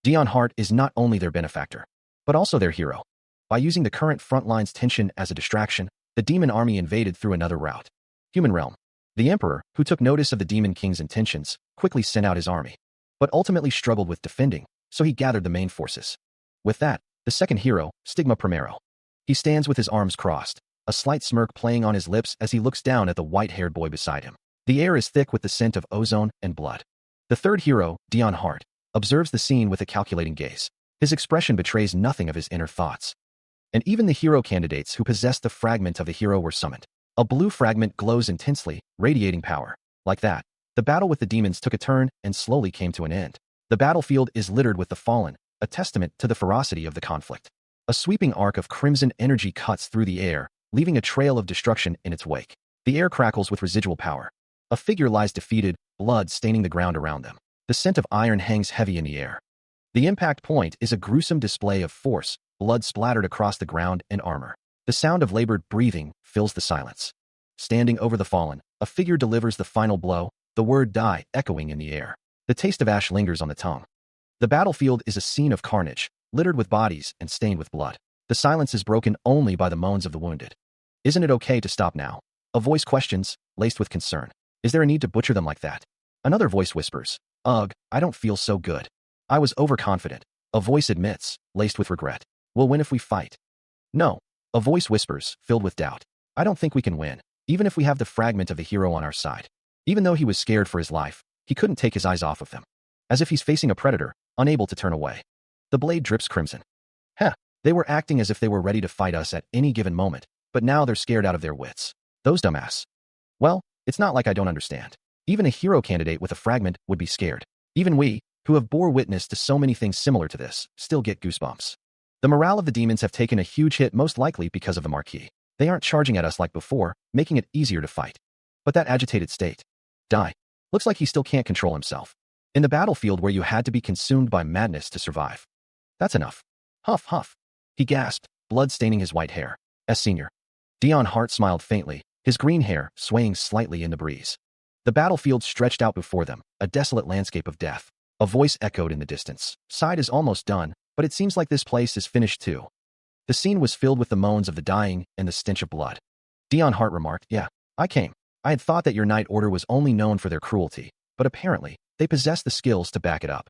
Dion Hart is not only their benefactor, but also their hero. By using the current front line's tension as a distraction, the demon army invaded through another route. Human realm. The emperor, who took notice of the demon king's intentions, quickly sent out his army, but ultimately struggled with defending, so he gathered the main forces. With that, the second hero, Stigma Primero. He stands with his arms crossed, a slight smirk playing on his lips as he looks down at the white-haired boy beside him. The air is thick with the scent of ozone and blood. The third hero, Dion Hart, observes the scene with a calculating gaze. His expression betrays nothing of his inner thoughts. And even the hero candidates who possessed the fragment of the hero were summoned. A blue fragment glows intensely, radiating power. Like that, the battle with the demons took a turn and slowly came to an end. The battlefield is littered with the fallen, a testament to the ferocity of the conflict. A sweeping arc of crimson energy cuts through the air, leaving a trail of destruction in its wake. The air crackles with residual power. A figure lies defeated, blood staining the ground around them. The scent of iron hangs heavy in the air. The impact point is a gruesome display of force, blood splattered across the ground and armor. The sound of labored breathing fills the silence. Standing over the fallen, a figure delivers the final blow, the word die echoing in the air. The taste of ash lingers on the tongue. The battlefield is a scene of carnage, littered with bodies and stained with blood. The silence is broken only by the moans of the wounded. Isn't it okay to stop now? A voice questions, laced with concern. Is there a need to butcher them like that? Another voice whispers, ugh, I don't feel so good. I was overconfident. A voice admits, laced with regret. We'll win if we fight. No. A voice whispers, filled with doubt. I don't think we can win, even if we have the fragment of a hero on our side. Even though he was scared for his life, he couldn't take his eyes off of them. As if he's facing a predator, unable to turn away. The blade drips crimson. Heh, they were acting as if they were ready to fight us at any given moment, but now they're scared out of their wits. Those dumbass. Well, it's not like I don't understand. Even a hero candidate with a fragment would be scared. Even we, who have bore witness to so many things similar to this, still get goosebumps. The morale of the demons have taken a huge hit, most likely because of the marquee. They aren't charging at us like before, making it easier to fight. But that agitated state. Die. Looks like he still can't control himself. In the battlefield where you had to be consumed by madness to survive. That's enough. Huff, huff. He gasped, blood staining his white hair. Senior. Dion Hart smiled faintly, his green hair swaying slightly in the breeze. The battlefield stretched out before them, a desolate landscape of death. A voice echoed in the distance. Side is almost done, but it seems like this place is finished too. The scene was filled with the moans of the dying and the stench of blood. Dion Hart remarked, yeah, I came. I had thought that your Night Order was only known for their cruelty, but apparently, they possess the skills to back it up.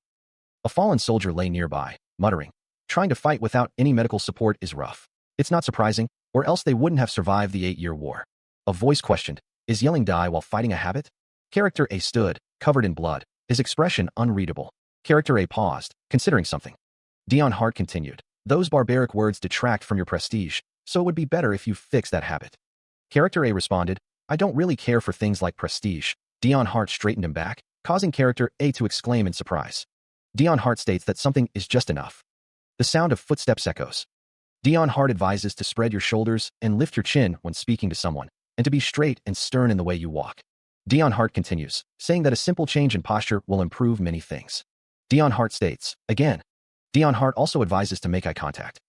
A fallen soldier lay nearby, muttering, trying to fight without any medical support is rough. It's not surprising, or else they wouldn't have survived the 8-year war. A voice questioned, is yelling die while fighting a habit? Character A stood, covered in blood, his expression unreadable. Character A paused, considering something. Dion Hart continued, those barbaric words detract from your prestige, so it would be better if you fix that habit. Character A responded, I don't really care for things like prestige. Dion Hart straightened him back, causing Character A to exclaim in surprise. Dion Hart states that something is just enough. The sound of footsteps echoes. Dion Hart advises to spread your shoulders and lift your chin when speaking to someone, and to be straight and stern in the way you walk. Dion Hart continues, saying that a simple change in posture will improve many things. Dion Hart states, again. Dion Hart also advises to make eye contact.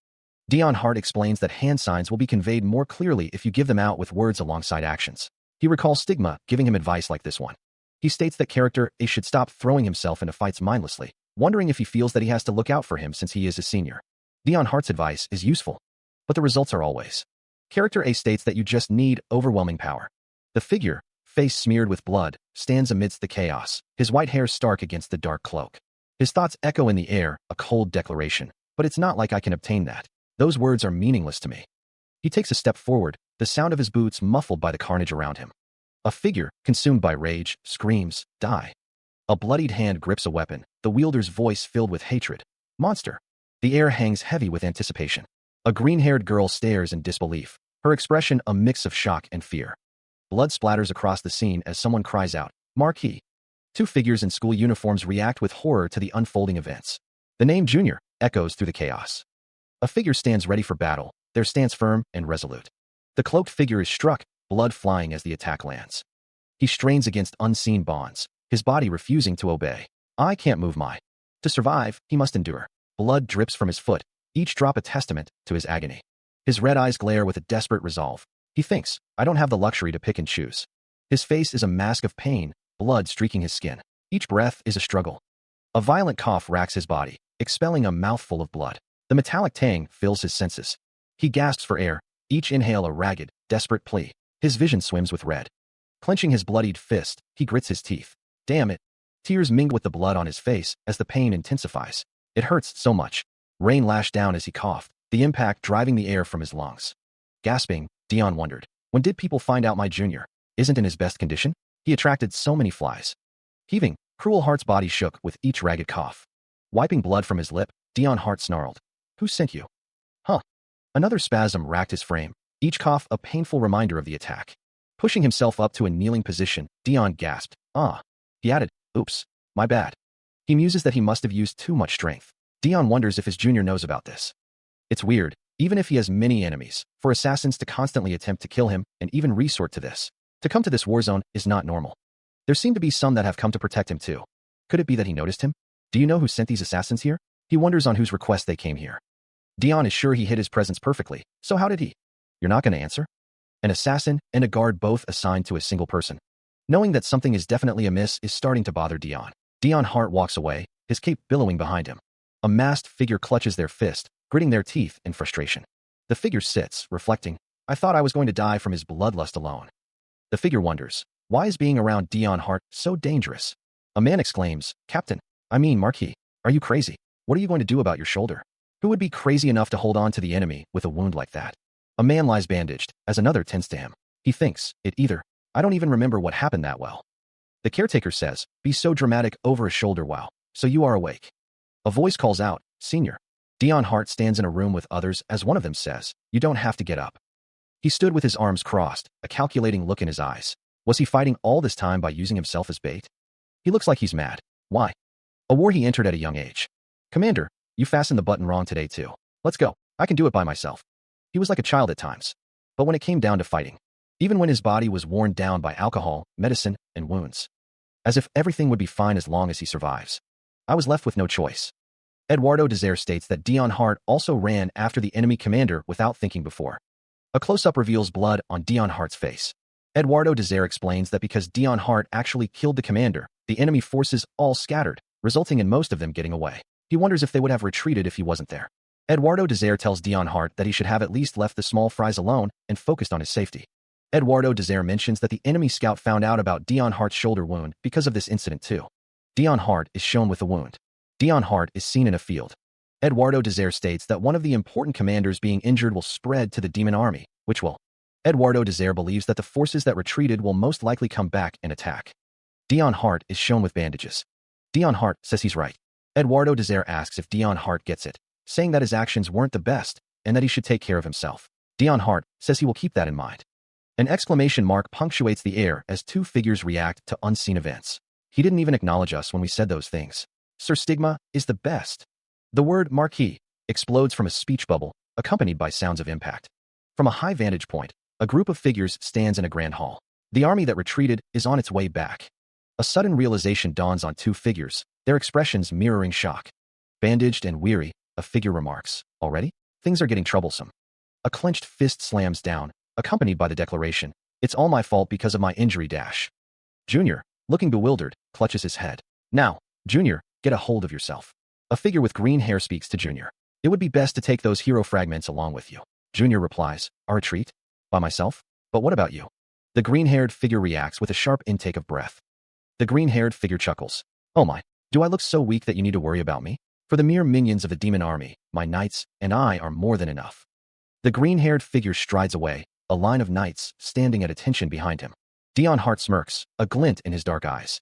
Dion Hart explains that hand signs will be conveyed more clearly if you give them out with words alongside actions. He recalls Stigma giving him advice like this one. He states that Character A should stop throwing himself into fights mindlessly, wondering if he feels that he has to look out for him since he is his senior. Dion Hart's advice is useful, but the results are always. Character A states that you just need overwhelming power. The figure, face smeared with blood, stands amidst the chaos, his white hair stark against the dark cloak. His thoughts echo in the air, a cold declaration, but it's not like I can obtain that. Those words are meaningless to me. He takes a step forward, the sound of his boots muffled by the carnage around him. A figure, consumed by rage, screams, die. A bloodied hand grips a weapon, the wielder's voice filled with hatred. Monster. The air hangs heavy with anticipation. A green-haired girl stares in disbelief, her expression a mix of shock and fear. Blood splatters across the scene as someone cries out, Marquis. Two figures in school uniforms react with horror to the unfolding events. The name Junior echoes through the chaos. A figure stands ready for battle, their stance firm and resolute. The cloaked figure is struck, blood flying as the attack lands. He strains against unseen bonds, his body refusing to obey. I can't move my. To survive, he must endure. Blood drips from his foot, each drop a testament to his agony. His red eyes glare with a desperate resolve. He thinks, I don't have the luxury to pick and choose. His face is a mask of pain, blood streaking his skin. Each breath is a struggle. A violent cough racks his body, expelling a mouthful of blood. The metallic tang fills his senses. He gasps for air, each inhale a ragged, desperate plea. His vision swims with red. Clenching his bloodied fist, he grits his teeth. Damn it. Tears mingle with the blood on his face as the pain intensifies. It hurts so much. Rain lashed down as he coughed, the impact driving the air from his lungs. Gasping, Dion wondered, when did people find out my junior isn't in his best condition? He attracted so many flies. Heaving, Cruel Heart's body shook with each ragged cough. Wiping blood from his lip, Dion Hart snarled. Who sent you? Huh. Another spasm racked his frame, each cough a painful reminder of the attack. Pushing himself up to a kneeling position, Dion gasped. Ah. He added, oops, my bad. He muses that he must have used too much strength. Dion wonders if his junior knows about this. It's weird, even if he has many enemies, for assassins to constantly attempt to kill him and even resort to this. To come to this war zone is not normal. There seem to be some that have come to protect him too. Could it be that he noticed him? Do you know who sent these assassins here? He wonders on whose request they came here. Dion is sure he hid his presence perfectly, so how did he? You're not going to answer? An assassin and a guard both assigned to a single person. Knowing that something is definitely amiss is starting to bother Dion. Dion Hart walks away, his cape billowing behind him. A masked figure clutches their fist, gritting their teeth in frustration. The figure sits, reflecting, I thought I was going to die from his bloodlust alone. The figure wonders, why is being around Dion Hart so dangerous? A man exclaims, Captain, I mean Marquis, are you crazy? What are you going to do about your shoulder? Who would be crazy enough to hold on to the enemy with a wound like that? A man lies bandaged, as another tends to him. He thinks, it either. I don't even remember what happened that well. The caretaker says, be so dramatic over his shoulder wow. So you are awake. A voice calls out, Senior. Dion Hart stands in a room with others as one of them says, you don't have to get up. He stood with his arms crossed, a calculating look in his eyes. Was he fighting all this time by using himself as bait? He looks like he's mad. Why? A war he entered at a young age. Commander, you fastened the button wrong today too. Let's go. I can do it by myself. He was like a child at times. But when it came down to fighting, even when his body was worn down by alcohol, medicine, and wounds, as if everything would be fine as long as he survives, I was left with no choice. Eduardo Desire states that Dion Hart also ran after the enemy commander without thinking before. A close-up reveals blood on Dion Hart's face. Eduardo Desire explains that because Dion Hart actually killed the commander, the enemy forces all scattered, resulting in most of them getting away. He wonders if they would have retreated if he wasn't there. Eduardo Desire tells Dion Hart that he should have at least left the small fries alone and focused on his safety. Eduardo Desire mentions that the enemy scout found out about Dion Hart's shoulder wound because of this incident too. Dion Hart is shown with the wound. Dion Hart is seen in a field. Eduardo Desire states that one of the important commanders being injured will spread to the demon army, which will. Eduardo Desire believes that the forces that retreated will most likely come back and attack. Dion Hart is shown with bandages. Dion Hart says he's right. Eduardo Desire asks if Dion Hart gets it, saying that his actions weren't the best and that he should take care of himself. Dion Hart says he will keep that in mind. An exclamation mark punctuates the air as two figures react to unseen events. He didn't even acknowledge us when we said those things. Sir Stigma is the best. The word marquee explodes from a speech bubble, accompanied by sounds of impact. From a high vantage point, a group of figures stands in a grand hall. The army that retreated is on its way back. A sudden realization dawns on two figures, their expressions mirroring shock. Bandaged and weary, a figure remarks, already? Things are getting troublesome. A clenched fist slams down, accompanied by the declaration, it's all my fault because of my injury dash. Junior, looking bewildered, clutches his head. Now, Junior, get a hold of yourself. A figure with green hair speaks to Junior. It would be best to take those hero fragments along with you. Junior replies, a retreat? By myself? But what about you? The green-haired figure reacts with a sharp intake of breath. The green-haired figure chuckles. Oh my, do I look so weak that you need to worry about me? For the mere minions of the demon army, my knights and I are more than enough. The green-haired figure strides away, a line of knights standing at attention behind him. Dion Hart smirks, a glint in his dark eyes.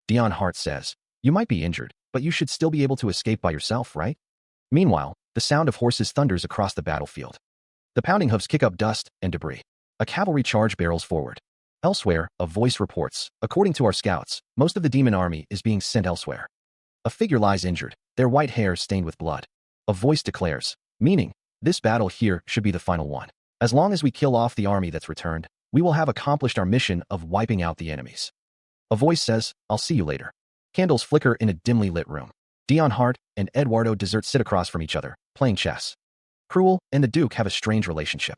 Dion Hart says, you might be injured, but you should still be able to escape by yourself, right? Meanwhile, the sound of horses thunders across the battlefield. The pounding hooves kick up dust and debris. A cavalry charge barrels forward. Elsewhere, a voice reports, according to our scouts, most of the demon army is being sent elsewhere. A figure lies injured, their white hair stained with blood. A voice declares, meaning, this battle here should be the final one. As long as we kill off the army that's returned, we will have accomplished our mission of wiping out the enemies. A voice says, I'll see you later. Candles flicker in a dimly lit room. Dion Hart and Eduardo Desert sit across from each other, playing chess. Cruel and the Duke have a strange relationship.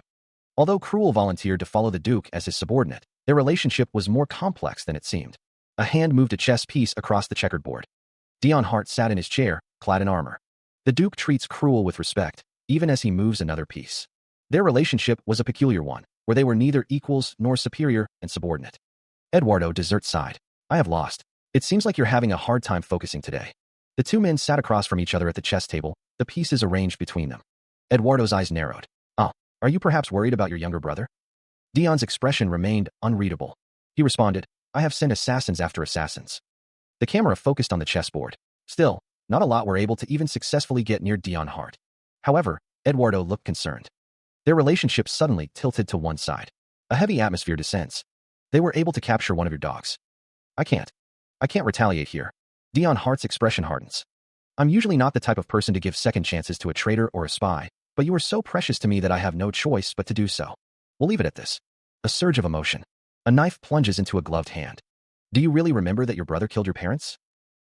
Although Cruel volunteered to follow the Duke as his subordinate, their relationship was more complex than it seemed. A hand moved a chess piece across the checkered board. Dion Hart sat in his chair, clad in armor. The Duke treats Cruel with respect, even as he moves another piece. Their relationship was a peculiar one, where they were neither equals nor superior and subordinate. Eduardo Desert sighed. I have lost. It seems like you're having a hard time focusing today. The two men sat across from each other at the chess table, the pieces arranged between them. Eduardo's eyes narrowed. Oh, are you perhaps worried about your younger brother? Dion's expression remained unreadable. He responded, I have sent assassins after assassins. The camera focused on the chessboard. Still, not a lot were able to even successfully get near Dion Hart. However, Eduardo looked concerned. Their relationship suddenly tilted to one side. A heavy atmosphere descends. They were able to capture one of your dogs. I can't retaliate here. Dion Hart's expression hardens. I'm usually not the type of person to give second chances to a traitor or a spy, but you are so precious to me that I have no choice but to do so. We'll leave it at this. A surge of emotion. A knife plunges into a gloved hand. Do you really remember that your brother killed your parents?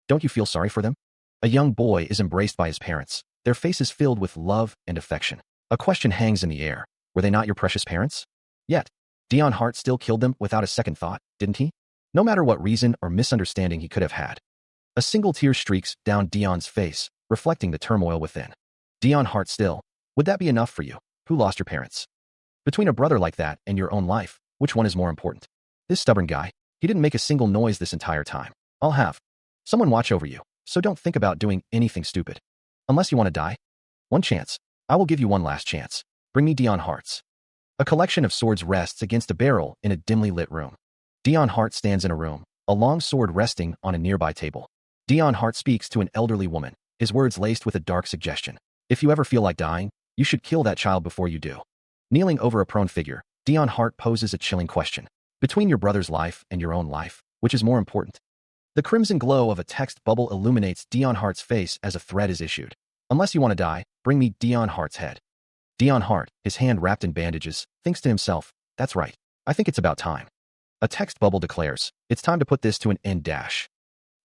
Don't you feel sorry for them? A young boy is embraced by his parents, their faces filled with love and affection. A question hangs in the air. Were they not your precious parents? Yet, Dion Hart still killed them without a second thought, didn't he? No matter what reason or misunderstanding he could have had. A single tear streaks down Dion's face, reflecting the turmoil within. Dion Hart still. Would that be enough for you, who lost your parents? Between a brother like that and your own life, which one is more important? This stubborn guy, he didn't make a single noise this entire time. I'll have someone watch over you, so don't think about doing anything stupid. Unless you want to die? One chance. I will give you one last chance. Bring me Dion Hearts. A collection of swords rests against a barrel in a dimly lit room. Dion Hart stands in a room, a long sword resting on a nearby table. Dion Hart speaks to an elderly woman, his words laced with a dark suggestion. If you ever feel like dying, you should kill that child before you do. Kneeling over a prone figure, Dion Hart poses a chilling question. Between your brother's life and your own life, which is more important? The crimson glow of a text bubble illuminates Dion Hart's face as a threat is issued. Unless you want to die, bring me Dion Hart's head. Dion Hart, his hand wrapped in bandages, thinks to himself, that's right. I think it's about time. A text bubble declares, it's time to put this to an end dash.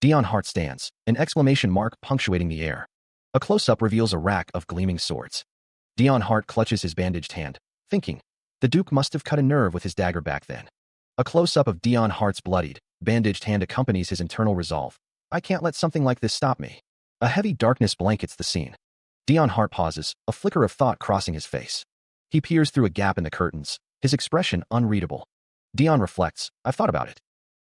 Dion Hart stands, an exclamation mark punctuating the air. A close-up reveals a rack of gleaming swords. Dion Hart clutches his bandaged hand, thinking, the Duke must have cut a nerve with his dagger back then. A close-up of Dion Hart's bloodied, bandaged hand accompanies his internal resolve. I can't let something like this stop me. A heavy darkness blankets the scene. Dion Hart pauses, a flicker of thought crossing his face. He peers through a gap in the curtains, his expression unreadable. Dion reflects, I've thought about it.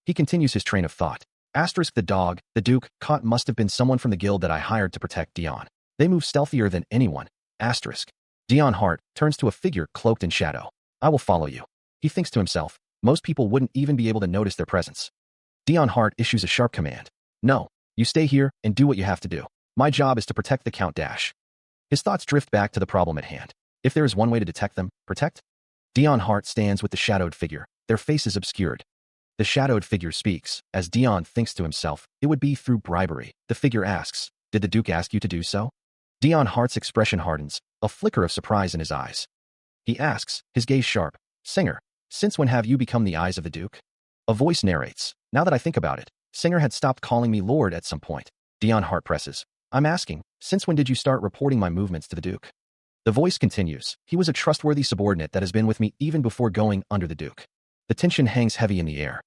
He continues his train of thought. Asterisk the dog, the Duke, caught must have been someone from the guild that I hired to protect Dion. They move stealthier than anyone. Asterisk. Dion Hart turns to a figure cloaked in shadow. I will follow you. He thinks to himself, most people wouldn't even be able to notice their presence. Dion Hart issues a sharp command. No, you stay here and do what you have to do. My job is to protect the Count Dash. His thoughts drift back to the problem at hand. If there is one way to detect them, protect? Dion Hart stands with the shadowed figure, their faces obscured. The shadowed figure speaks. As Dion thinks to himself, it would be through bribery. The figure asks, did the Duke ask you to do so? Dion Hart's expression hardens, a flicker of surprise in his eyes. He asks, his gaze sharp, Singer, since when have you become the eyes of the Duke? A voice narrates, now that I think about it, Singer had stopped calling me Lord at some point. Dion Hart presses, I'm asking, since when did you start reporting my movements to the Duke? The voice continues, he was a trustworthy subordinate that has been with me even before going under the Duke. The tension hangs heavy in the air.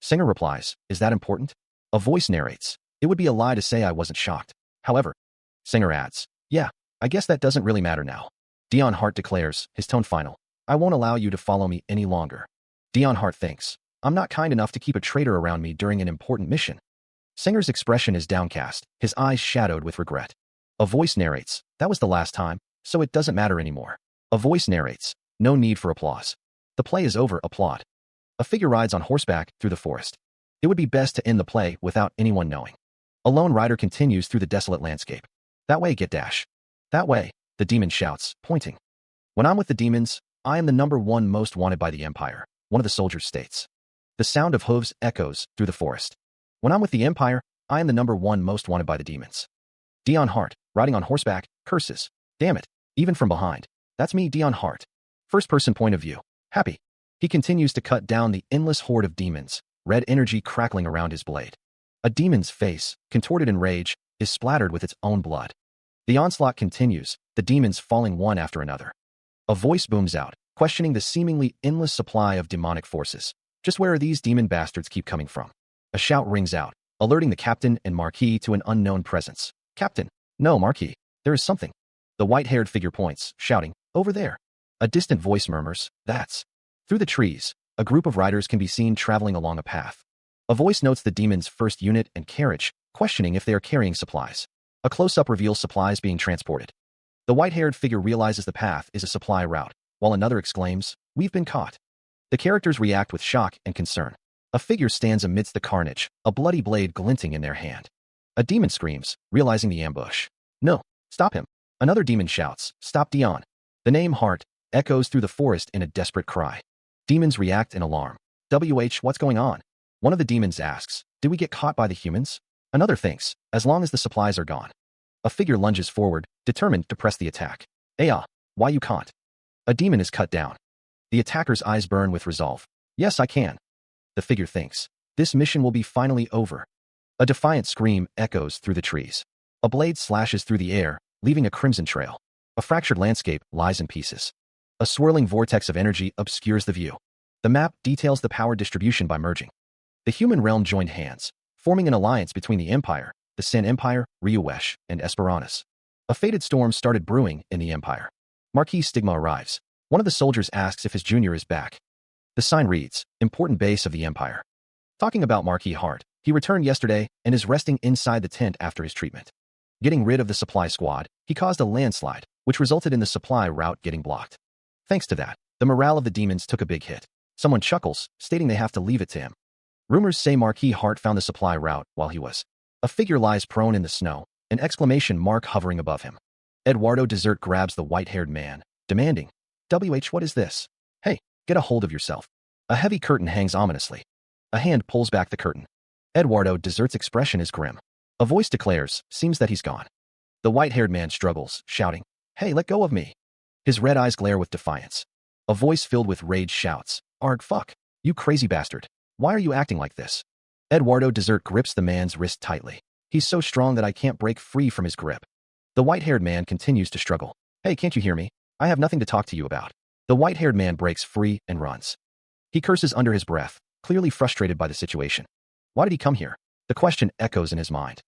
Singer replies, is that important? A voice narrates, it would be a lie to say I wasn't shocked. However, Singer adds, yeah, I guess that doesn't really matter now. Dion Hart declares, his tone final, I won't allow you to follow me any longer. Dion Hart thinks, I'm not kind enough to keep a traitor around me during an important mission. Singer's expression is downcast, his eyes shadowed with regret. A voice narrates, that was the last time, so it doesn't matter anymore. A voice narrates, no need for applause. The play is over, applaud. A figure rides on horseback through the forest. It would be best to end the play without anyone knowing. A lone rider continues through the desolate landscape. That way, get dash. That way, the demon shouts, pointing. When I'm with the demons, I am the #1 most wanted by the Empire, one of the soldiers states. The sound of hooves echoes through the forest. When I'm with the Empire, I am the #1 most wanted by the demons. Dion Hart, riding on horseback, curses. Damn it, even from behind. That's me, Dion Hart. First-person point of view. Happy. He continues to cut down the endless horde of demons, red energy crackling around his blade. A demon's face, contorted in rage, is splattered with its own blood. The onslaught continues, the demons falling one after another. A voice booms out, questioning the seemingly endless supply of demonic forces. Just where are these demon bastards keep coming from? A shout rings out, alerting the captain and Marquis to an unknown presence. Captain. No, Marquis. There is something. The white-haired figure points, shouting, over there. A distant voice murmurs, that's. Through the trees, a group of riders can be seen traveling along a path. A voice notes the demon's first unit and carriage, questioning if they are carrying supplies. A close-up reveals supplies being transported. The white-haired figure realizes the path is a supply route, while another exclaims, we've been caught. The characters react with shock and concern. A figure stands amidst the carnage, a bloody blade glinting in their hand. A demon screams, realizing the ambush. No, stop him. Another demon shouts, stop Dion. The name Hart echoes through the forest in a desperate cry. Demons react in alarm. What's going on? One of the demons asks, did we get caught by the humans? Another thinks, as long as the supplies are gone. A figure lunges forward, determined to press the attack. Aya, why you can't? A demon is cut down. The attacker's eyes burn with resolve. Yes, I can. The figure thinks, this mission will be finally over. A defiant scream echoes through the trees. A blade slashes through the air, leaving a crimson trail. A fractured landscape lies in pieces. A swirling vortex of energy obscures the view. The map details the power distribution by merging. The human realm joined hands, forming an alliance between the Empire, the Sen Empire, Ryuesh, and Esperanus. A fated storm started brewing in the Empire. Marquis Stigma arrives. One of the soldiers asks if his junior is back. The sign reads, important base of the Empire. Talking about Marquis Hart, he returned yesterday and is resting inside the tent after his treatment. Getting rid of the supply squad, he caused a landslide, which resulted in the supply route getting blocked. Thanks to that, the morale of the demons took a big hit. Someone chuckles, stating they have to leave it to him. Rumors say Marquis Hart found the supply route while he was. A figure lies prone in the snow, an exclamation mark hovering above him. Eduardo Desert grabs the white-haired man, demanding, what is this? Hey, get a hold of yourself. A heavy curtain hangs ominously. A hand pulls back the curtain. Eduardo Desert's expression is grim. A voice declares, seems that he's gone. The white-haired man struggles, shouting, hey, let go of me. His red eyes glare with defiance. A voice filled with rage shouts, arg fuck, you crazy bastard. Why are you acting like this? Eduardo Desert grips the man's wrist tightly. He's so strong that I can't break free from his grip. The white-haired man continues to struggle. Hey, can't you hear me? I have nothing to talk to you about. The white-haired man breaks free and runs. He curses under his breath, clearly frustrated by the situation. Why did he come here? The question echoes in his mind.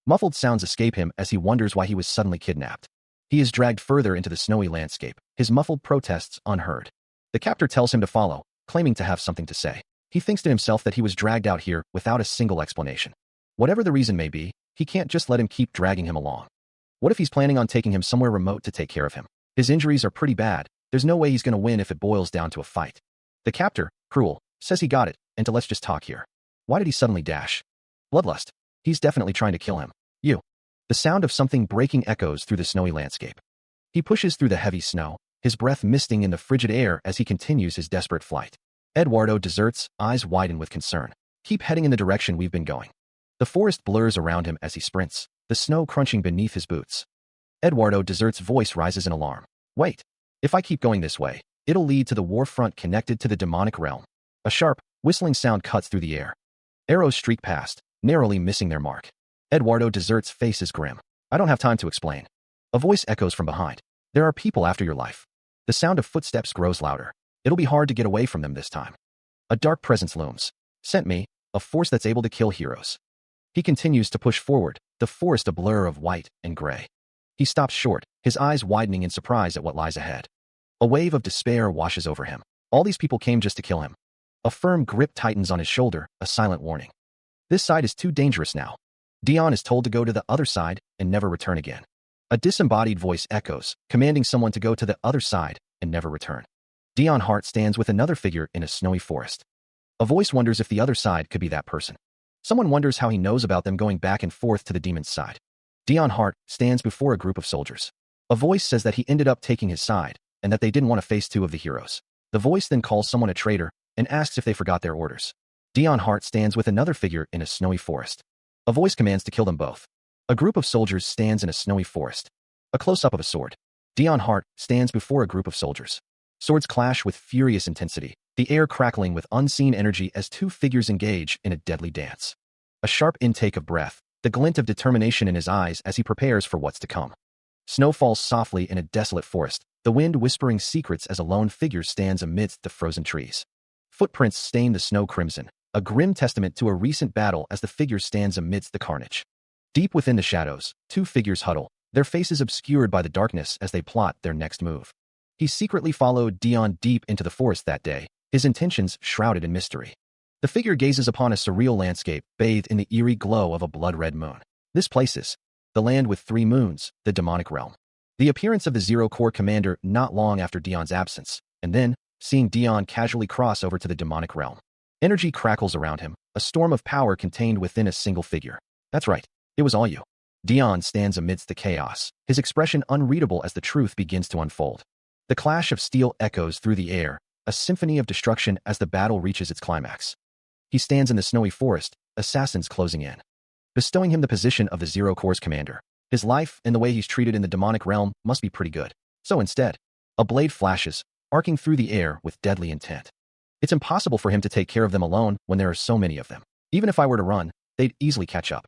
Muffled sounds escape him as he wonders why he was suddenly kidnapped. He is dragged further into the snowy landscape, his muffled protests unheard. The captor tells him to follow, claiming to have something to say. He thinks to himself that he was dragged out here without a single explanation. Whatever the reason may be, he can't just let him keep dragging him along. What if he's planning on taking him somewhere remote to take care of him? His injuries are pretty bad. There's no way he's going to win if it boils down to a fight. The captor, cruel, says he got it, and to let's just talk here. Why did he suddenly dash? Bloodlust. He's definitely trying to kill him. You. The sound of something breaking echoes through the snowy landscape. He pushes through the heavy snow, his breath misting in the frigid air as he continues his desperate flight. Eduardo Desert's eyes widen with concern. Keep heading in the direction we've been going. The forest blurs around him as he sprints, the snow crunching beneath his boots. Eduardo Desert's voice rises in alarm. Wait. If I keep going this way, it'll lead to the war front connected to the demonic realm. A sharp, whistling sound cuts through the air. Arrows streak past, narrowly missing their mark. Eduardo Desert's face is grim. I don't have time to explain. A voice echoes from behind. There are people after your life. The sound of footsteps grows louder. It'll be hard to get away from them this time. A dark presence looms. Sent me, a force that's able to kill heroes. He continues to push forward, the forest a blur of white and gray. He stops short, his eyes widening in surprise at what lies ahead. A wave of despair washes over him. All these people came just to kill him. A firm grip tightens on his shoulder, a silent warning. This side is too dangerous now. Dion is told to go to the other side and never return again. A disembodied voice echoes, commanding someone to go to the other side and never return. Dion Hart stands with another figure in a snowy forest. A voice wonders if the other side could be that person. Someone wonders how he knows about them going back and forth to the demon's side. Dion Hart stands before a group of soldiers. A voice says that he ended up taking his side, and that they didn't want to face two of the heroes. The voice then calls someone a traitor and asks if they forgot their orders. Dion Hart stands with another figure in a snowy forest. A voice commands to kill them both. A group of soldiers stands in a snowy forest. A close-up of a sword. Dion Hart stands before a group of soldiers. Swords clash with furious intensity, the air crackling with unseen energy as two figures engage in a deadly dance. A sharp intake of breath, the glint of determination in his eyes as he prepares for what's to come. Snow falls softly in a desolate forest, the wind whispering secrets as a lone figure stands amidst the frozen trees. Footprints stain the snow crimson, a grim testament to a recent battle as the figure stands amidst the carnage. Deep within the shadows, two figures huddle, their faces obscured by the darkness as they plot their next move. He secretly followed Dion deep into the forest that day, his intentions shrouded in mystery. The figure gazes upon a surreal landscape bathed in the eerie glow of a blood-red moon. This place is the land with three moons, the demonic realm. The appearance of the Zero Corps commander not long after Dion's absence, and then, seeing Dion casually cross over to the demonic realm. Energy crackles around him, a storm of power contained within a single figure. That's right, it was all you. Dion stands amidst the chaos, his expression unreadable as the truth begins to unfold. The clash of steel echoes through the air, a symphony of destruction as the battle reaches its climax. He stands in the snowy forest, assassins closing in, bestowing him the position of the Zero Corps commander. His life and the way he's treated in the demonic realm must be pretty good. So instead, a blade flashes, arcing through the air with deadly intent. It's impossible for him to take care of them alone when there are so many of them. Even if I were to run, they'd easily catch up.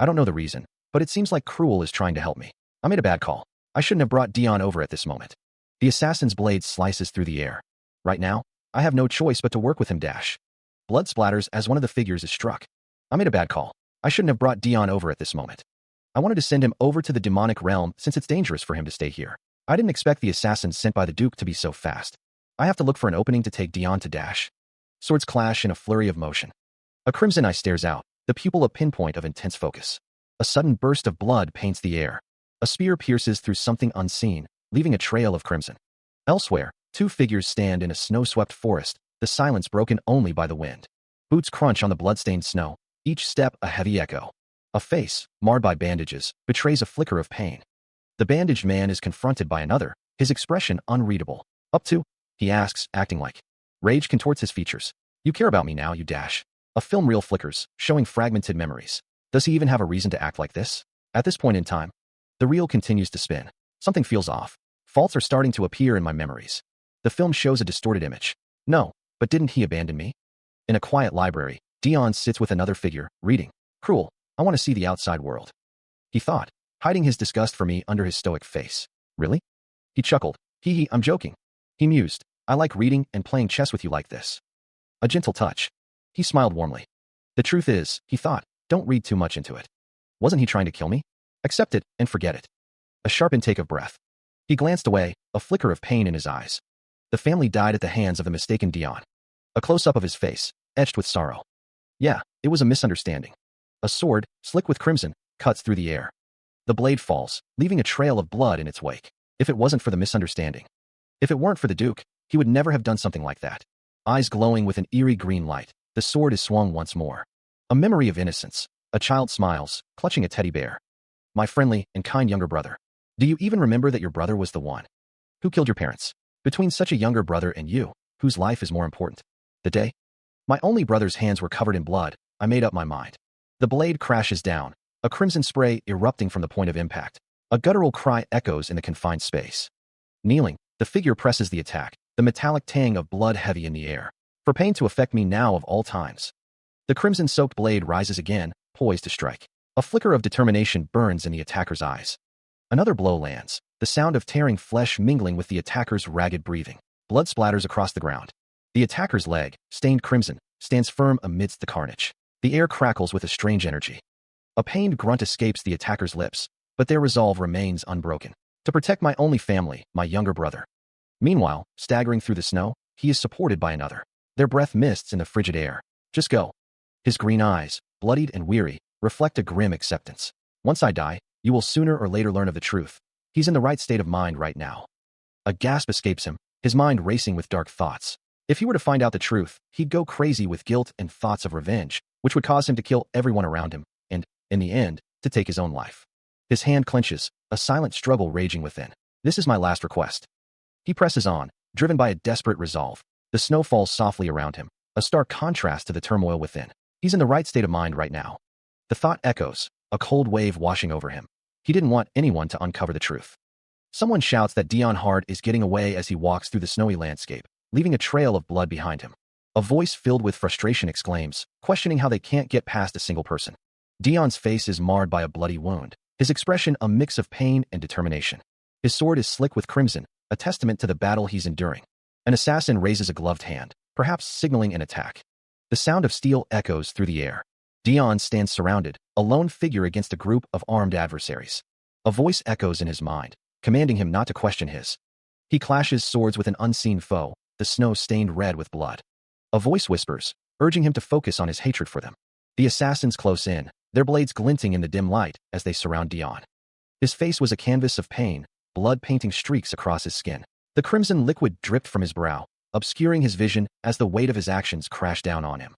I don't know the reason, but it seems like Cruel is trying to help me. I made a bad call. I shouldn't have brought Dion over at this moment. The assassin's blade slices through the air. Right now, I have no choice but to work with him. Blood splatters as one of the figures is struck. I made a bad call. I shouldn't have brought Dion over at this moment. I wanted to send him over to the demonic realm since it's dangerous for him to stay here. I didn't expect the assassin sent by the Duke to be so fast. I have to look for an opening to take Dion to . Swords clash in a flurry of motion. A crimson eye stares out, the pupil a pinpoint of intense focus. A sudden burst of blood paints the air. A spear pierces through something unseen, leaving a trail of crimson. Elsewhere, two figures stand in a snow-swept forest, the silence broken only by the wind. Boots crunch on the blood-stained snow, each step a heavy echo. A face, marred by bandages, betrays a flicker of pain. The bandaged man is confronted by another, his expression unreadable. Up to? He asks, acting like. Rage contorts his features. You care about me now, you dash. A film reel flickers, showing fragmented memories. Does he even have a reason to act like this? At this point in time, the reel continues to spin. Something feels off. Faults are starting to appear in my memories. The film shows a distorted image. No, but didn't he abandon me? In a quiet library, Dion sits with another figure, reading. Cruel, I want to see the outside world. He thought, hiding his disgust for me under his stoic face. Really? He chuckled. Hee, I'm joking. He mused. I like reading and playing chess with you like this. A gentle touch. He smiled warmly. The truth is, he thought, don't read too much into it. Wasn't he trying to kill me? Accept it and forget it. A sharp intake of breath. He glanced away, a flicker of pain in his eyes. The family died at the hands of the mistaken Dion. A close-up of his face, etched with sorrow. Yeah, it was a misunderstanding. A sword, slick with crimson, cuts through the air. The blade falls, leaving a trail of blood in its wake. If it wasn't for the misunderstanding. If it weren't for the Duke, he would never have done something like that. Eyes glowing with an eerie green light, the sword is swung once more. A memory of innocence. A child smiles, clutching a teddy bear. My friendly and kind younger brother. Do you even remember that your brother was the one who killed your parents? Between such a younger brother and you, whose life is more important? The day my only brother's hands were covered in blood, I made up my mind. The blade crashes down, a crimson spray erupting from the point of impact. A guttural cry echoes in the confined space. Kneeling, the figure presses the attack, the metallic tang of blood heavy in the air. For pain to affect me now of all times. The crimson-soaked blade rises again, poised to strike. A flicker of determination burns in the attacker's eyes. Another blow lands, the sound of tearing flesh mingling with the attacker's ragged breathing. Blood splatters across the ground. The attacker's leg, stained crimson, stands firm amidst the carnage. The air crackles with a strange energy. A pained grunt escapes the attacker's lips, but their resolve remains unbroken. To protect my only family, my younger brother. Meanwhile, staggering through the snow, he is supported by another. Their breath mists in the frigid air. Just go. His green eyes, bloodied and weary, reflect a grim acceptance. Once I die, you will sooner or later learn of the truth. He's in the right state of mind right now. A gasp escapes him, his mind racing with dark thoughts. If he were to find out the truth, he'd go crazy with guilt and thoughts of revenge, which would cause him to kill everyone around him, and, in the end, to take his own life. His hand clenches, a silent struggle raging within. This is my last request. He presses on, driven by a desperate resolve. The snow falls softly around him, a stark contrast to the turmoil within. He's in the right state of mind right now. The thought echoes, a cold wave washing over him. He didn't want anyone to uncover the truth. Someone shouts that Dion Hart is getting away as he walks through the snowy landscape, leaving a trail of blood behind him. A voice filled with frustration exclaims, questioning how they can't get past a single person. Dion's face is marred by a bloody wound, his expression a mix of pain and determination. His sword is slick with crimson, a testament to the battle he's enduring. An assassin raises a gloved hand, perhaps signaling an attack. The sound of steel echoes through the air. Dion stands surrounded, a lone figure against a group of armed adversaries. A voice echoes in his mind, commanding him not to question his. He clashes swords with an unseen foe, the snow stained red with blood. A voice whispers, urging him to focus on his hatred for them. The assassins close in, their blades glinting in the dim light as they surround Dion. His face was a canvas of pain, blood painting streaks across his skin. The crimson liquid dripped from his brow, obscuring his vision as the weight of his actions crashed down on him.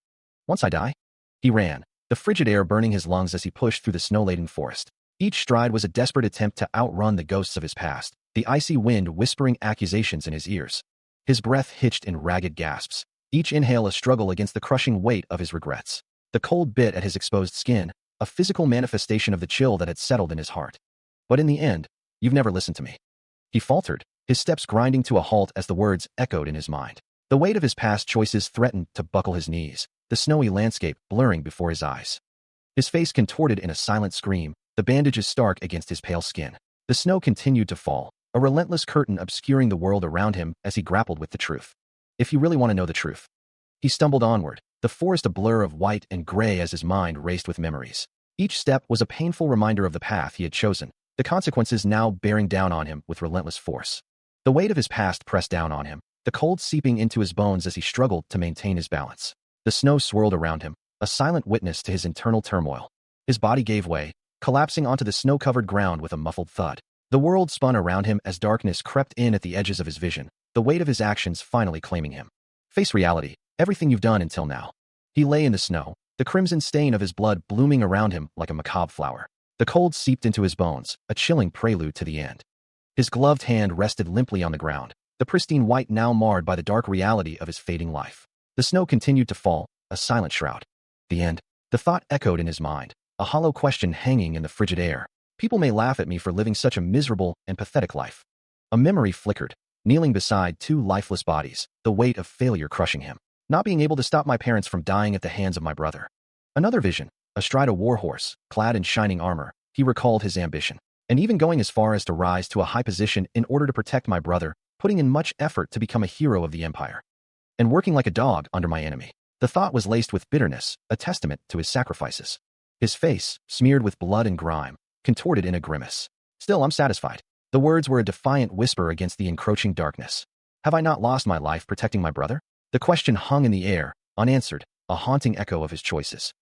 Once I die? He ran, the frigid air burning his lungs as he pushed through the snow-laden forest. Each stride was a desperate attempt to outrun the ghosts of his past, the icy wind whispering accusations in his ears. His breath hitched in ragged gasps, each inhale a struggle against the crushing weight of his regrets. The cold bit at his exposed skin, a physical manifestation of the chill that had settled in his heart. But in the end, you've never listened to me. He faltered, his steps grinding to a halt as the words echoed in his mind. The weight of his past choices threatened to buckle his knees, the snowy landscape blurring before his eyes. His face contorted in a silent scream, the bandages stark against his pale skin. The snow continued to fall, a relentless curtain obscuring the world around him as he grappled with the truth. If you really want to know the truth. He stumbled onward, the forest a blur of white and gray as his mind raced with memories. Each step was a painful reminder of the path he had chosen, the consequences now bearing down on him with relentless force. The weight of his past pressed down on him, the cold seeping into his bones as he struggled to maintain his balance. The snow swirled around him, a silent witness to his internal turmoil. His body gave way, collapsing onto the snow-covered ground with a muffled thud. The world spun around him as darkness crept in at the edges of his vision, the weight of his actions finally claiming him. Face reality, everything you've done until now. He lay in the snow, the crimson stain of his blood blooming around him like a macabre flower. The cold seeped into his bones, a chilling prelude to the end. His gloved hand rested limply on the ground, the pristine white now marred by the dark reality of his fading life. The snow continued to fall, a silent shroud. The end. The thought echoed in his mind, a hollow question hanging in the frigid air. People may laugh at me for living such a miserable and pathetic life. A memory flickered, kneeling beside two lifeless bodies, the weight of failure crushing him. Not being able to stop my parents from dying at the hands of my brother. Another vision, astride a warhorse, clad in shining armor, he recalled his ambition, and even going as far as to rise to a high position in order to protect my brother, putting in much effort to become a hero of the empire. And working like a dog under my enemy. The thought was laced with bitterness, a testament to his sacrifices. His face, smeared with blood and grime, contorted in a grimace. Still, I'm satisfied. The words were a defiant whisper against the encroaching darkness. Have I not lost my life protecting my brother? The question hung in the air, unanswered, a haunting echo of his choices.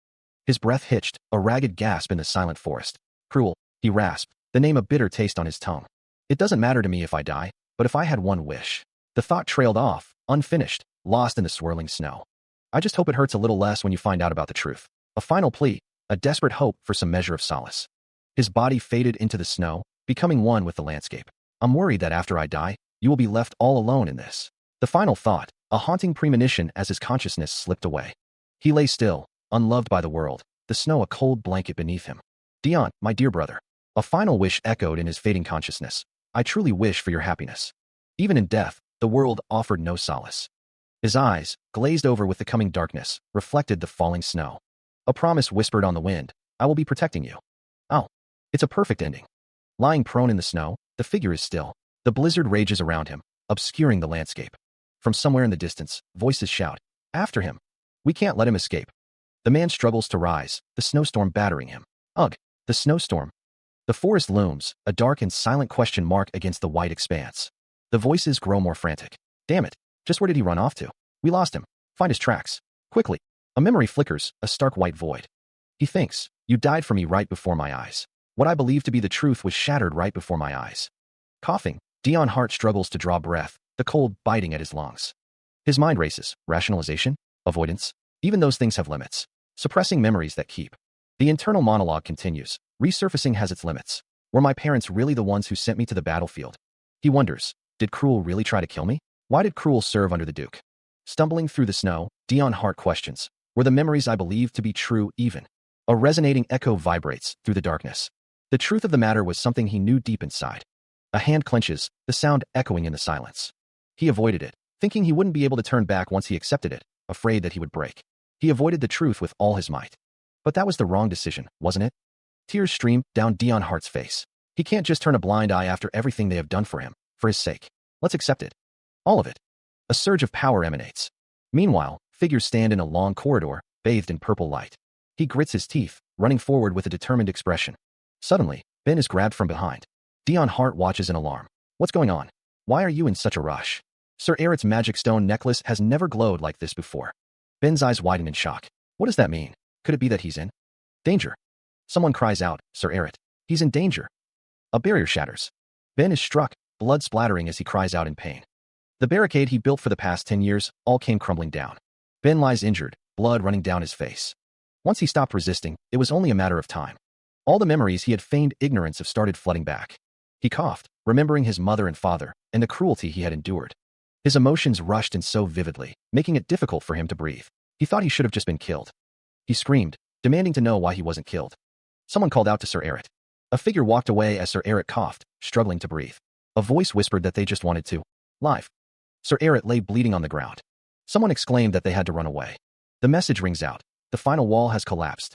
His breath hitched, a ragged gasp in the silent forest. Cruel, he rasped, the name a bitter taste on his tongue. It doesn't matter to me if I die, but if I had one wish. The thought trailed off, unfinished, lost in the swirling snow. I just hope it hurts a little less when you find out about the truth. A final plea, a desperate hope for some measure of solace. His body faded into the snow, becoming one with the landscape. I'm worried that after I die, you will be left all alone in this. The final thought, a haunting premonition as his consciousness slipped away. He lay still, unloved by the world, the snow a cold blanket beneath him. Dion, my dear brother. A final wish echoed in his fading consciousness. I truly wish for your happiness. Even in death, the world offered no solace. His eyes, glazed over with the coming darkness, reflected the falling snow. A promise whispered on the wind, I will be protecting you. Oh, it's a perfect ending. Lying prone in the snow, the figure is still. The blizzard rages around him, obscuring the landscape. From somewhere in the distance, voices shout, after him. We can't let him escape. The man struggles to rise, the snowstorm battering him. Ugh, the snowstorm. The forest looms, a dark and silent question mark against the white expanse. The voices grow more frantic. Damn it, just where did he run off to? We lost him. Find his tracks. Quickly. A memory flickers, a stark white void. He thinks, you died for me right before my eyes. What I believed to be the truth was shattered right before my eyes. Coughing, Dion Hart struggles to draw breath, the cold biting at his lungs. His mind races, rationalization, avoidance, even those things have limits. Suppressing memories that keep. The internal monologue continues, resurfacing has its limits. Were my parents really the ones who sent me to the battlefield? He wonders, did Cruel really try to kill me? Why did Cruel serve under the Duke? Stumbling through the snow, Dion Hart questions, were the memories I believed to be true even? A resonating echo vibrates through the darkness. The truth of the matter was something he knew deep inside. A hand clenches, the sound echoing in the silence. He avoided it, thinking he wouldn't be able to turn back once he accepted it, afraid that he would break. He avoided the truth with all his might. But that was the wrong decision, wasn't it? Tears streamed down Dion Hart's face. He can't just turn a blind eye after everything they have done for him, for his sake. Let's accept it. All of it. A surge of power emanates. Meanwhile, figures stand in a long corridor, bathed in purple light. He grits his teeth, running forward with a determined expression. Suddenly, Ben is grabbed from behind. Dion Hart watches in alarm. What's going on? Why are you in such a rush? Sir Eric's magic stone necklace has never glowed like this before. Ben's eyes widen in shock. What does that mean? Could it be that he's in danger? Someone cries out, Sir Eric. He's in danger. A barrier shatters. Ben is struck, blood splattering as he cries out in pain. The barricade he built for the past 10 years all came crumbling down. Ben lies injured, blood running down his face. Once he stopped resisting, it was only a matter of time. All the memories he had feigned ignorance of started flooding back. He coughed, remembering his mother and father, and the cruelty he had endured. His emotions rushed in so vividly, making it difficult for him to breathe. He thought he should have just been killed. He screamed, demanding to know why he wasn't killed. Someone called out to Sir Eric. A figure walked away as Sir Eric coughed, struggling to breathe. A voice whispered that they just wanted to live. Sir Eric lay bleeding on the ground. Someone exclaimed that they had to run away. The message rings out. The final wall has collapsed.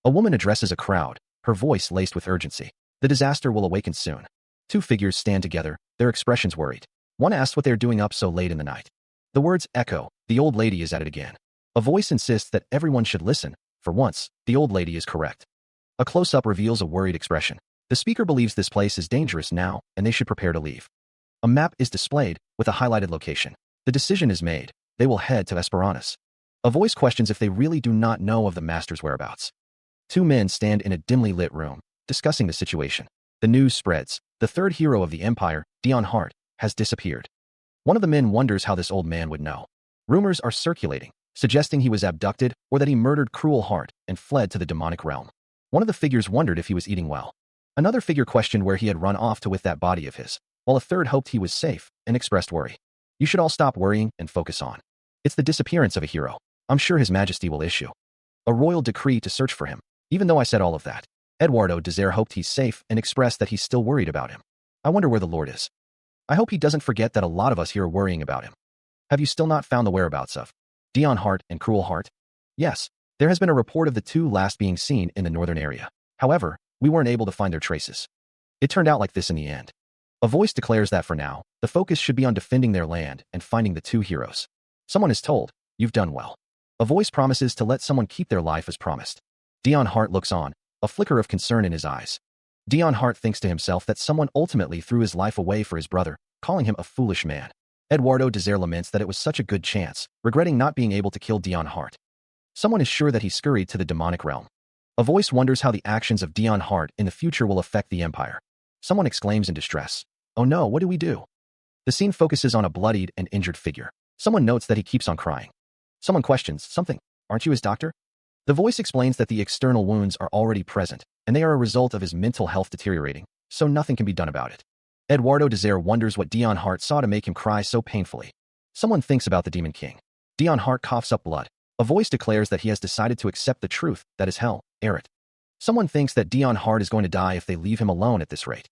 A woman addresses a crowd, her voice laced with urgency. The disaster will awaken soon. Two figures stand together, their expressions worried. One asks what they're doing up so late in the night. The words echo, the old lady is at it again. A voice insists that everyone should listen. For once, the old lady is correct. A close-up reveals a worried expression. The speaker believes this place is dangerous now, and they should prepare to leave. A map is displayed, with a highlighted location. The decision is made. They will head to Esperanus. A voice questions if they really do not know of the master's whereabouts. Two men stand in a dimly lit room. discussing the situation. The news spreads. The third hero of the Empire, Dion Hart, has disappeared. One of the men wonders how this old man would know. Rumors are circulating, suggesting he was abducted or that he murdered Cruel Hart and fled to the demonic realm. One of the figures wondered if he was eating well. Another figure questioned where he had run off to with that body of his, while a third hoped he was safe and expressed worry. You should all stop worrying and focus on. It's the disappearance of a hero. I'm sure His Majesty will issue a royal decree to search for him. Even though I said all of that, Eduardo Desire hoped he's safe and expressed that he's still worried about him. I wonder where the Lord is. I hope he doesn't forget that a lot of us here are worrying about him. Have you still not found the whereabouts of Dion Hart and Cruel Hart? Yes, there has been a report of the two last being seen in the northern area. However, we weren't able to find their traces. It turned out like this in the end. A voice declares that for now, the focus should be on defending their land and finding the two heroes. Someone is told, you've done well. A voice promises to let someone keep their life as promised. Dion Hart looks on, a flicker of concern in his eyes. Dion Hart thinks to himself that someone ultimately threw his life away for his brother, calling him a foolish man. Eduardo Desire laments that it was such a good chance, regretting not being able to kill Dion Hart. Someone is sure that he scurried to the demonic realm. A voice wonders how the actions of Dion Hart in the future will affect the Empire. Someone exclaims in distress, oh no, what do we do? The scene focuses on a bloodied and injured figure. Someone notes that he keeps on crying. Someone questions, something, aren't you his doctor? The voice explains that the external wounds are already present, and they are a result of his mental health deteriorating, so nothing can be done about it. Eduardo Desire wonders what Dion Hart saw to make him cry so painfully. Someone thinks about the Demon King. Dion Hart coughs up blood. A voice declares that he has decided to accept the truth, that is hell, Eret. Someone thinks that Dion Hart is going to die if they leave him alone at this rate.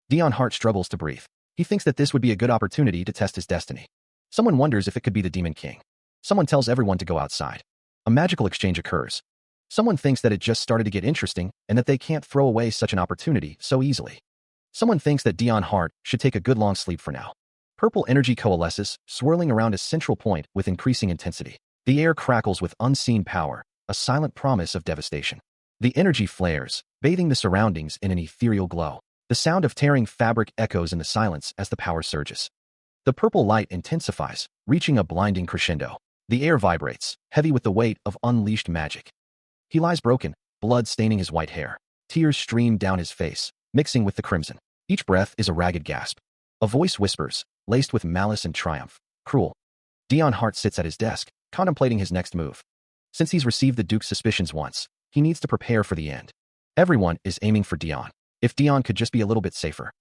Dion Hart struggles to breathe. He thinks that this would be a good opportunity to test his destiny. Someone wonders if it could be the Demon King. Someone tells everyone to go outside. A magical exchange occurs. Someone thinks that it just started to get interesting and that they can't throw away such an opportunity so easily. Someone thinks that Dion Hart should take a good long sleep for now. Purple energy coalesces, swirling around a central point with increasing intensity. The air crackles with unseen power, a silent promise of devastation. The energy flares, bathing the surroundings in an ethereal glow. The sound of tearing fabric echoes in the silence as the power surges. The purple light intensifies, reaching a blinding crescendo. The air vibrates, heavy with the weight of unleashed magic. He lies broken, blood staining his white hair. Tears stream down his face, mixing with the crimson. Each breath is a ragged gasp. A voice whispers, laced with malice and triumph, cruel. Dion Hart sits at his desk, contemplating his next move. Since he's received the Duke's suspicions once, he needs to prepare for the end. Everyone is aiming for Dion. If Dion could just be a little bit safer.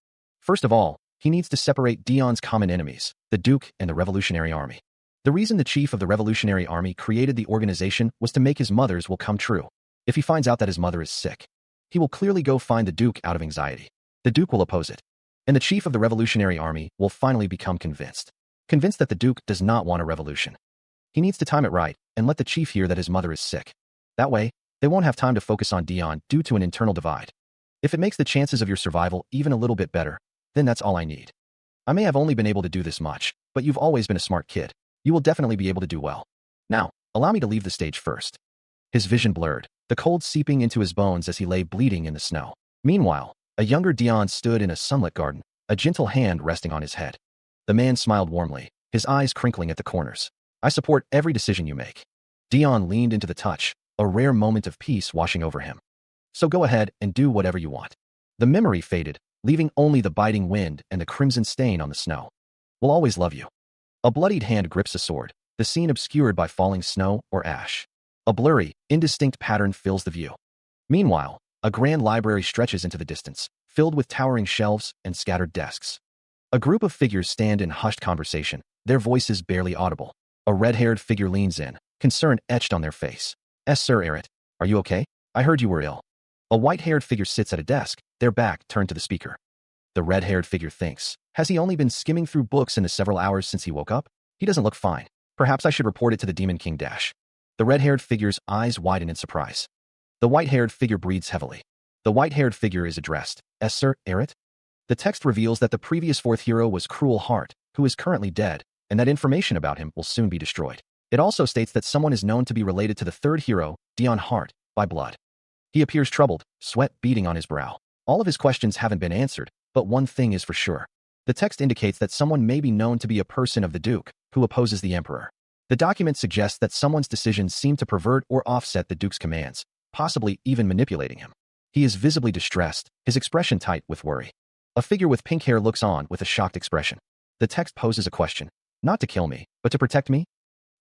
First of all, he needs to separate Dion's common enemies, the Duke and the Revolutionary Army. The reason the chief of the Revolutionary Army created the organization was to make his mother's will come true. If he finds out that his mother is sick, he will clearly go find the Duke out of anxiety. The Duke will oppose it. And the chief of the Revolutionary Army will finally become convinced. Convinced that the Duke does not want a revolution. He needs to time it right and let the chief hear that his mother is sick. That way, they won't have time to focus on Dion due to an internal divide. If it makes the chances of your survival even a little bit better, then that's all I need. I may have only been able to do this much, but you've always been a smart kid. You will definitely be able to do well. Now, allow me to leave the stage first. His vision blurred, the cold seeping into his bones as he lay bleeding in the snow. Meanwhile, a younger Dion stood in a sunlit garden, a gentle hand resting on his head. The man smiled warmly, his eyes crinkling at the corners. I support every decision you make. Dion leaned into the touch, a rare moment of peace washing over him. So go ahead and do whatever you want. The memory faded, leaving only the biting wind and the crimson stain on the snow. We'll always love you. A bloodied hand grips a sword, the scene obscured by falling snow or ash. A blurry, indistinct pattern fills the view. Meanwhile, a grand library stretches into the distance, filled with towering shelves and scattered desks. A group of figures stand in hushed conversation, their voices barely audible. A red-haired figure leans in, concern etched on their face. Sir Eret, are you okay? I heard you were ill. A white-haired figure sits at a desk, their back turned to the speaker. The red-haired figure thinks, has he only been skimming through books in the several hours since he woke up? He doesn't look fine. Perhaps I should report it to the Demon King Dash. The red-haired figure's eyes widen in surprise. The white-haired figure breathes heavily. The white-haired figure is addressed, Sir Eret? The text reveals that the previous fourth hero was Cruel Hart, who is currently dead, and that information about him will soon be destroyed. It also states that someone is known to be related to the third hero, Dion Hart, by blood. He appears troubled, sweat beading on his brow. All of his questions haven't been answered, but one thing is for sure. The text indicates that someone may be known to be a person of the Duke, who opposes the Emperor. The document suggests that someone's decisions seem to pervert or offset the Duke's commands, possibly even manipulating him. He is visibly distressed, his expression tight with worry. A figure with pink hair looks on with a shocked expression. The text poses a question. Not to kill me, but to protect me?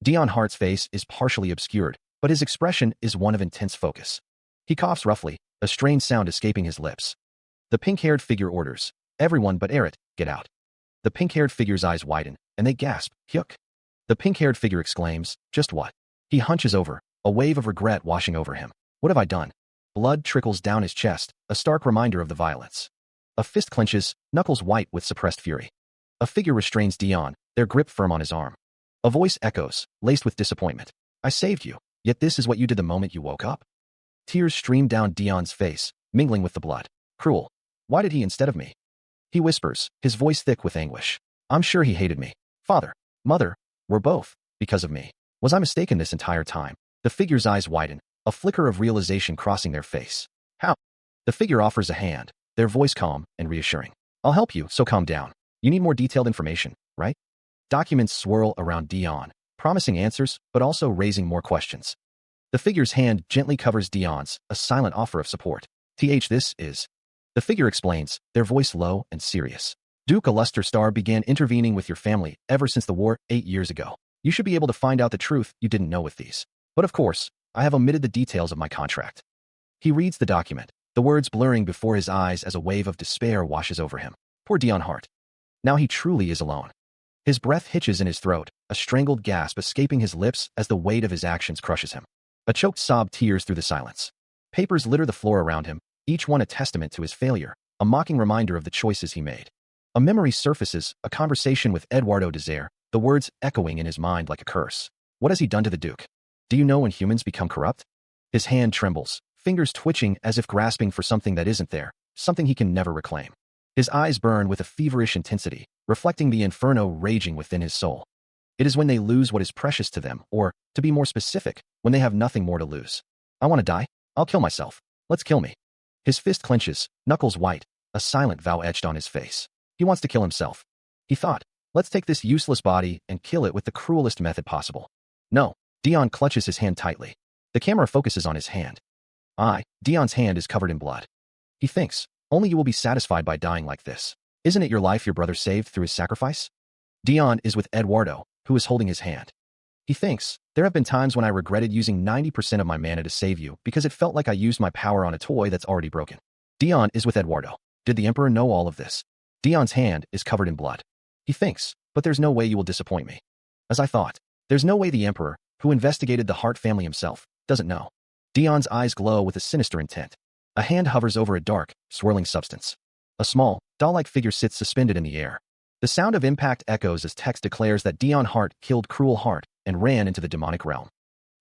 Dion Hart's face is partially obscured, but his expression is one of intense focus. He coughs roughly, a strained sound escaping his lips. The pink-haired figure orders, "Everyone but Eret, get out." The pink-haired figure's eyes widen, and they gasp, "Hyuk." The pink-haired figure exclaims, "Just what?" He hunches over, a wave of regret washing over him. "What have I done?" Blood trickles down his chest, a stark reminder of the violence. A fist clenches, knuckles white with suppressed fury. A figure restrains Dion, their grip firm on his arm. A voice echoes, laced with disappointment. "I saved you, yet this is what you did the moment you woke up?" Tears stream down Dion's face, mingling with the blood. "Cruel. Why did he instead of me?" He whispers, his voice thick with anguish. "I'm sure he hated me. Father, mother, we're both, because of me. Was I mistaken this entire time?" The figure's eyes widen, a flicker of realization crossing their face. "How?" The figure offers a hand, their voice calm and reassuring. "I'll help you, so calm down. You need more detailed information, right?" Documents swirl around Dion, promising answers, but also raising more questions. The figure's hand gently covers Dion's, a silent offer of support. This is. The figure explains, their voice low and serious. "Duke Alusterstar began intervening with your family ever since the war 8 years ago. You should be able to find out the truth you didn't know with these. But of course, I have omitted the details of my contract." He reads the document, the words blurring before his eyes as a wave of despair washes over him. Poor Dion Hart. Now he truly is alone. His breath hitches in his throat, a strangled gasp escaping his lips as the weight of his actions crushes him. A choked sob tears through the silence. Papers litter the floor around him, each one a testament to his failure, a mocking reminder of the choices he made. A memory surfaces, a conversation with Eduardo Desire, the words echoing in his mind like a curse. "What has he done to the Duke? Do you know when humans become corrupt?" His hand trembles, fingers twitching as if grasping for something that isn't there, something he can never reclaim. His eyes burn with a feverish intensity, reflecting the inferno raging within his soul. It is when they lose what is precious to them, or, to be more specific, when they have nothing more to lose. "I want to die. I'll kill myself. Let's kill me." His fist clenches, knuckles white, a silent vow etched on his face. He wants to kill himself. He thought, "Let's take this useless body and kill it with the cruelest method possible." No. Dion clutches his hand tightly. The camera focuses on his hand. Dion's hand is covered in blood. He thinks, only you will be satisfied by dying like this. Isn't it your life your brother saved through his sacrifice? Dion is with Eduardo, who is holding his hand. He thinks, there have been times when I regretted using 90% of my mana to save you because it felt like I used my power on a toy that's already broken. Dion is with Eduardo. Did the Emperor know all of this? Dion's hand is covered in blood. He thinks, but there's no way you will disappoint me. As I thought, there's no way the Emperor, who investigated the Hart family himself, doesn't know. Dion's eyes glow with a sinister intent. A hand hovers over a dark, swirling substance. A small, doll-like figure sits suspended in the air. The sound of impact echoes as text declares that Dion Hart killed Cruel Hart and ran into the demonic realm.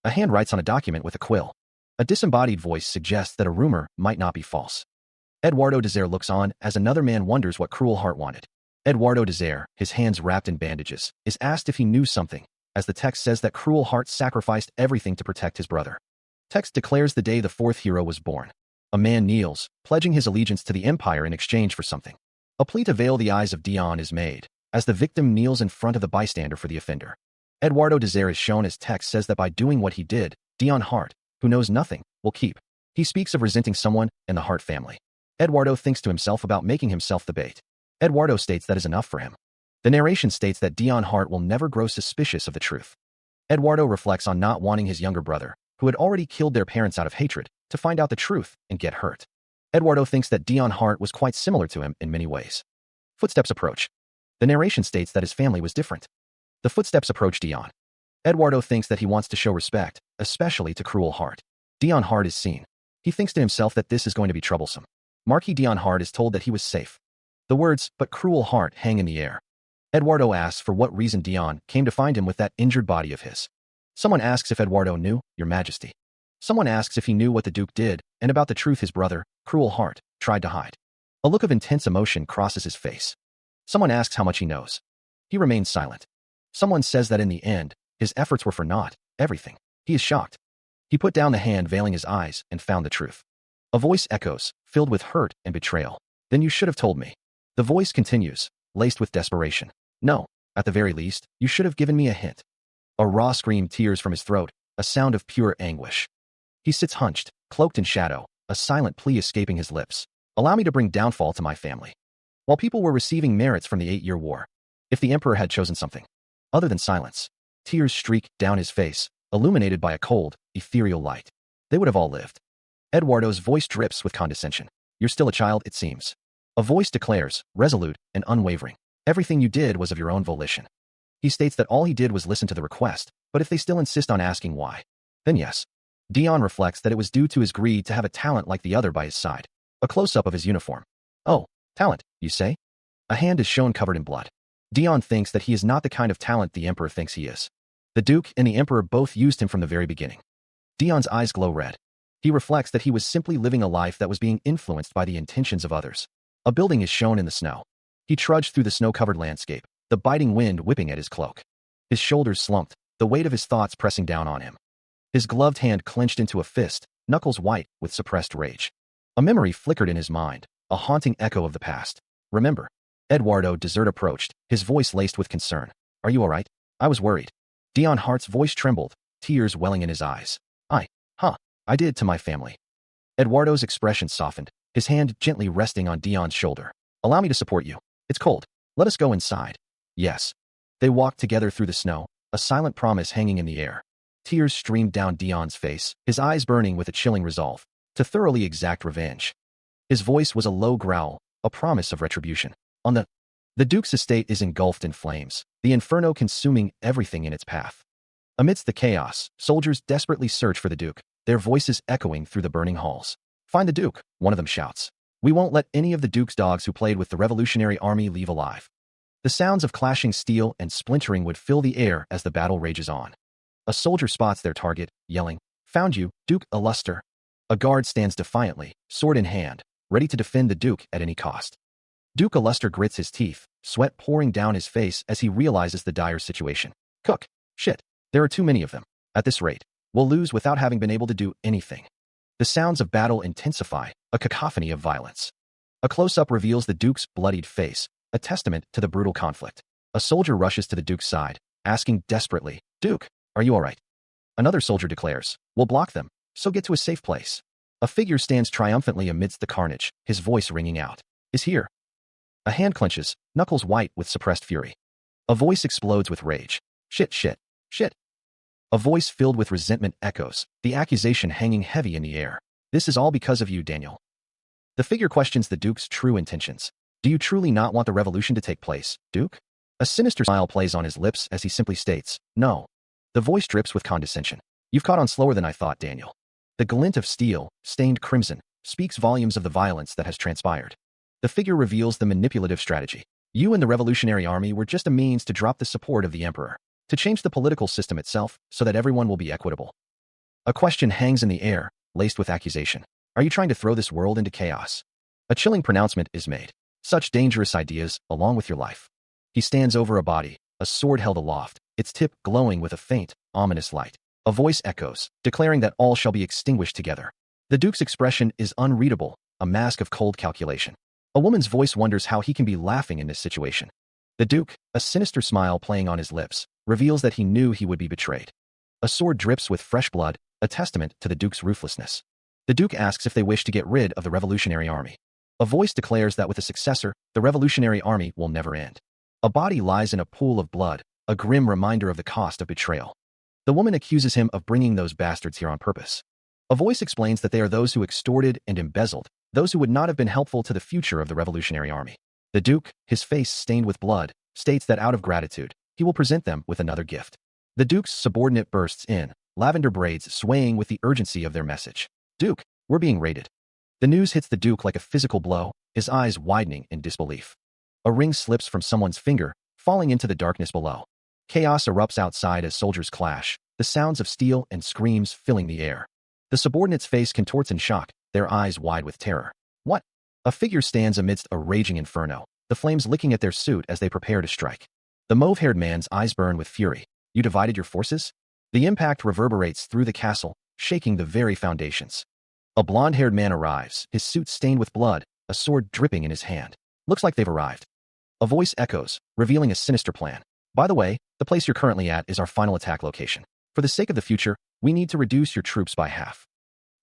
A hand writes on a document with a quill. A disembodied voice suggests that a rumor might not be false. Eduardo Desire looks on as another man wonders what Cruel Hart wanted. Eduardo Desire, his hands wrapped in bandages, is asked if he knew something, as the text says that Cruel Hart sacrificed everything to protect his brother. Text declares the day the fourth hero was born. A man kneels, pledging his allegiance to the Empire in exchange for something. A plea to veil the eyes of Dion is made, as the victim kneels in front of the bystander for the offender. Eduardo Desire is shown as text says that by doing what he did, Dion Hart, who knows nothing, will keep. He speaks of resenting someone in the Hart family. Eduardo thinks to himself about making himself the bait. Eduardo states that is enough for him. The narration states that Dion Hart will never grow suspicious of the truth. Eduardo reflects on not wanting his younger brother, who had already killed their parents out of hatred, to find out the truth and get hurt. Eduardo thinks that Dion Hart was quite similar to him in many ways. Footsteps approach. The narration states that his family was different. The footsteps approach Dion. Eduardo thinks that he wants to show respect, especially to Cruel Hart. Dion Hart is seen. He thinks to himself that this is going to be troublesome. Marquis Dion Hart is told that he was safe. The words, "but Cruel Hart," hang in the air. Eduardo asks for what reason Dion came to find him with that injured body of his. Someone asks if Eduardo knew, "Your Majesty." Someone asks if he knew what the Duke did, and about the truth his brother, Cruel Hart, tried to hide. A look of intense emotion crosses his face. Someone asks how much he knows. He remains silent. Someone says that in the end, his efforts were for naught, everything. He is shocked. He put down the hand veiling his eyes and found the truth. A voice echoes, filled with hurt and betrayal. "Then you should have told me." The voice continues, laced with desperation. "No, at the very least, you should have given me a hint." A raw scream tears from his throat, a sound of pure anguish. He sits hunched, cloaked in shadow, a silent plea escaping his lips. Allow me to bring downfall to my family. While people were receiving merits from the 8-year war, if the emperor had chosen something other than silence, tears streaked down his face, illuminated by a cold, ethereal light. They would have all lived. Eduardo's voice drips with condescension. You're still a child, it seems. A voice declares, resolute and unwavering. Everything you did was of your own volition. He states that all he did was listen to the request, but if they still insist on asking why, then yes. Dion reflects that it was due to his greed to have a talent like the other by his side. A close-up of his uniform. Oh, talent, you say? A hand is shown covered in blood. Dion thinks that he is not the kind of talent the emperor thinks he is. The Duke and the emperor both used him from the very beginning. Dion's eyes glow red. He reflects that he was simply living a life that was being influenced by the intentions of others. A building is shown in the snow. He trudged through the snow-covered landscape, the biting wind whipping at his cloak. His shoulders slumped, the weight of his thoughts pressing down on him. His gloved hand clenched into a fist, knuckles white with suppressed rage. A memory flickered in his mind, a haunting echo of the past. Remember. Eduardo Desert approached, his voice laced with concern. Are you all right? I was worried. Dion Hart's voice trembled, tears welling in his eyes. I did to my family. Eduardo's expression softened, his hand gently resting on Dion's shoulder. Allow me to support you. It's cold. Let us go inside. Yes. They walked together through the snow, a silent promise hanging in the air. Tears streamed down Dion's face, his eyes burning with a chilling resolve to thoroughly exact revenge. His voice was a low growl, a promise of retribution. The Duke's estate is engulfed in flames, the inferno consuming everything in its path. Amidst the chaos, soldiers desperately search for the Duke, their voices echoing through the burning halls. Find the Duke, one of them shouts. We won't let any of the Duke's dogs who played with the Revolutionary Army leave alive. The sounds of clashing steel and splintering would fill the air as the battle rages on. A soldier spots their target, yelling, Found you, Duke Illuster. A guard stands defiantly, sword in hand, ready to defend the Duke at any cost. Duke Illuster grits his teeth, sweat pouring down his face as he realizes the dire situation. Cook. Shit. There are too many of them. At this rate, we'll lose without having been able to do anything. The sounds of battle intensify, a cacophony of violence. A close-up reveals the Duke's bloodied face, a testament to the brutal conflict. A soldier rushes to the Duke's side, asking desperately, Duke, are you all right? Another soldier declares, we'll block them, so get to a safe place. A figure stands triumphantly amidst the carnage, his voice ringing out. Is here. A hand clenches, knuckles white with suppressed fury. A voice explodes with rage. Shit, shit, shit. A voice filled with resentment echoes, the accusation hanging heavy in the air. This is all because of you, Daniel. The figure questions the Duke's true intentions. Do you truly not want the revolution to take place, Duke? A sinister smile plays on his lips as he simply states, no. The voice drips with condescension. You've caught on slower than I thought, Daniel. The glint of steel, stained crimson, speaks volumes of the violence that has transpired. The figure reveals the manipulative strategy. You and the Revolutionary Army were just a means to drop the support of the Emperor, to change the political system itself so that everyone will be equitable. A question hangs in the air, laced with accusation. Are you trying to throw this world into chaos? A chilling pronouncement is made. Such dangerous ideas, along with your life. He stands over a body, a sword held aloft, its tip glowing with a faint, ominous light. A voice echoes, declaring that all shall be extinguished together. The Duke's expression is unreadable, a mask of cold calculation. A woman's voice wonders how he can be laughing in this situation. The Duke, a sinister smile playing on his lips, reveals that he knew he would be betrayed. A sword drips with fresh blood, a testament to the Duke's ruthlessness. The Duke asks if they wish to get rid of the Revolutionary Army. A voice declares that with a successor, the Revolutionary Army will never end. A body lies in a pool of blood, a grim reminder of the cost of betrayal. The woman accuses him of bringing those bastards here on purpose. A voice explains that they are those who extorted and embezzled, those who would not have been helpful to the future of the Revolutionary Army. The Duke, his face stained with blood, states that out of gratitude, he will present them with another gift. The Duke's subordinate bursts in, lavender braids swaying with the urgency of their message. Duke, we're being raided. The news hits the Duke like a physical blow, his eyes widening in disbelief. A ring slips from someone's finger, falling into the darkness below. Chaos erupts outside as soldiers clash, the sounds of steel and screams filling the air. The subordinate's face contorts in shock, their eyes wide with terror. What? A figure stands amidst a raging inferno, the flames licking at their suit as they prepare to strike. The mauve-haired man's eyes burn with fury. You divided your forces? The impact reverberates through the castle, shaking the very foundations. A blonde-haired man arrives, his suit stained with blood, a sword dripping in his hand. Looks like they've arrived. A voice echoes, revealing a sinister plan. By the way, the place you're currently at is our final attack location. For the sake of the future, we need to reduce your troops by half.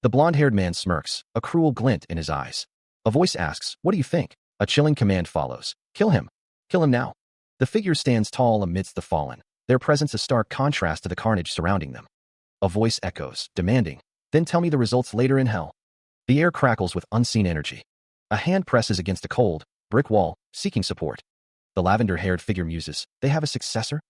The blonde-haired man smirks, a cruel glint in his eyes. A voice asks, "What do you think?" A chilling command follows. "Kill him. Kill him now." The figure stands tall amidst the fallen, their presence a stark contrast to the carnage surrounding them. A voice echoes, demanding, "Then tell me the results later in hell." The air crackles with unseen energy. A hand presses against a cold, brick wall, seeking support. The lavender-haired figure muses, "They have a successor?"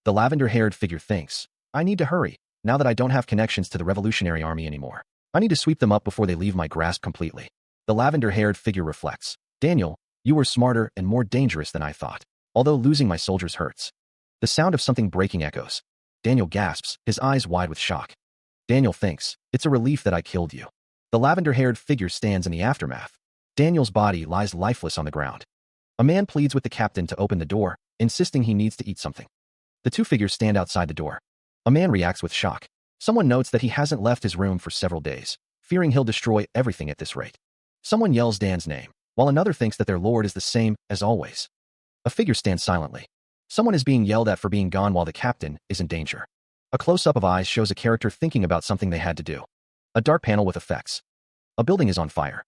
The lavender-haired figure thinks, "I need to hurry, now that I don't have connections to the Revolutionary Army anymore. I need to sweep them up before they leave my grasp completely." The lavender-haired figure reflects, "Daniel, you were smarter and more dangerous than I thought, although losing my soldiers hurts." The sound of something breaking echoes. Daniel gasps, his eyes wide with shock. Daniel thinks, "It's a relief that I killed you." The lavender-haired figure stands in the aftermath. Daniel's body lies lifeless on the ground. A man pleads with the captain to open the door, insisting he needs to eat something. The two figures stand outside the door. A man reacts with shock. Someone notes that he hasn't left his room for several days, fearing he'll destroy everything at this rate. Someone yells Dan's name, while another thinks that their lord is the same as always. A figure stands silently. Someone is being yelled at for being gone while the captain is in danger. A close-up of eyes shows a character thinking about something they had to do. A dark panel with effects. A building is on fire.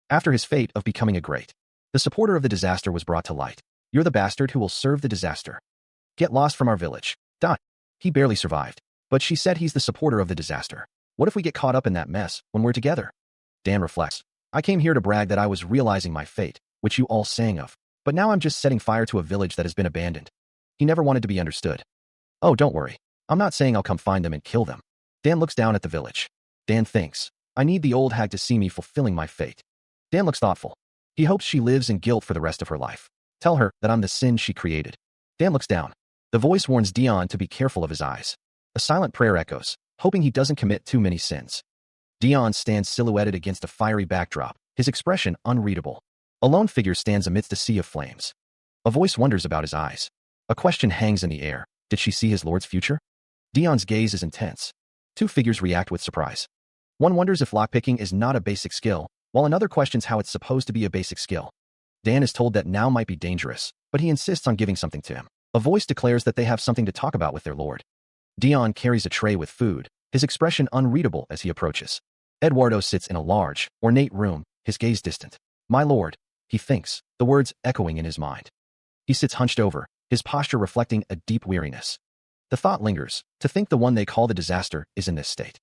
After his fate of becoming a great, the supporter of the disaster was brought to light. "You're the bastard who will serve the disaster. Get lost from our village." He barely survived, but she said he's the supporter of the disaster. What if we get caught up in that mess when we're together? Dan reflects, "I came here to brag that I was realizing my fate, which you all sang of, but now I'm just setting fire to a village that has been abandoned." He never wanted to be understood. "Oh, don't worry. I'm not saying I'll come find them and kill them." Dan looks down at the village. Dan thinks, "I need the old hag to see me fulfilling my fate." Dan looks thoughtful. He hopes she lives in guilt for the rest of her life. Tell her that I'm the sin she created. Dan looks down. The voice warns Dion to be careful of his eyes. A silent prayer echoes, hoping he doesn't commit too many sins. Dion stands silhouetted against a fiery backdrop, his expression unreadable. A lone figure stands amidst a sea of flames. A voice wonders about his eyes. A question hangs in the air. Did she see his lord's future? Dion's gaze is intense. Two figures react with surprise. One wonders if lockpicking is not a basic skill, while another questions how it's supposed to be a basic skill. Dan is told that now might be dangerous, but he insists on giving something to him. A voice declares that they have something to talk about with their lord. Dion carries a tray with food, his expression unreadable as he approaches. Eduardo sits in a large, ornate room, his gaze distant. "My lord," he thinks, the words echoing in his mind. He sits hunched over, his posture reflecting a deep weariness. The thought lingers, to think the one they call the disaster is in this state.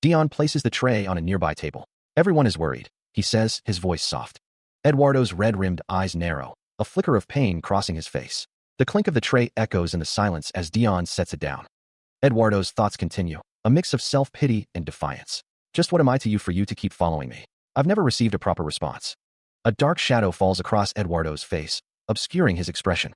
Dion places the tray on a nearby table. "Everyone is worried," he says, his voice soft. Eduardo's red-rimmed eyes narrow, a flicker of pain crossing his face. The clink of the tray echoes in the silence as Dion sets it down. Eduardo's thoughts continue, a mix of self-pity and defiance. "Just what am I to you for you to keep following me? I've never received a proper response." A dark shadow falls across Eduardo's face, obscuring his expression.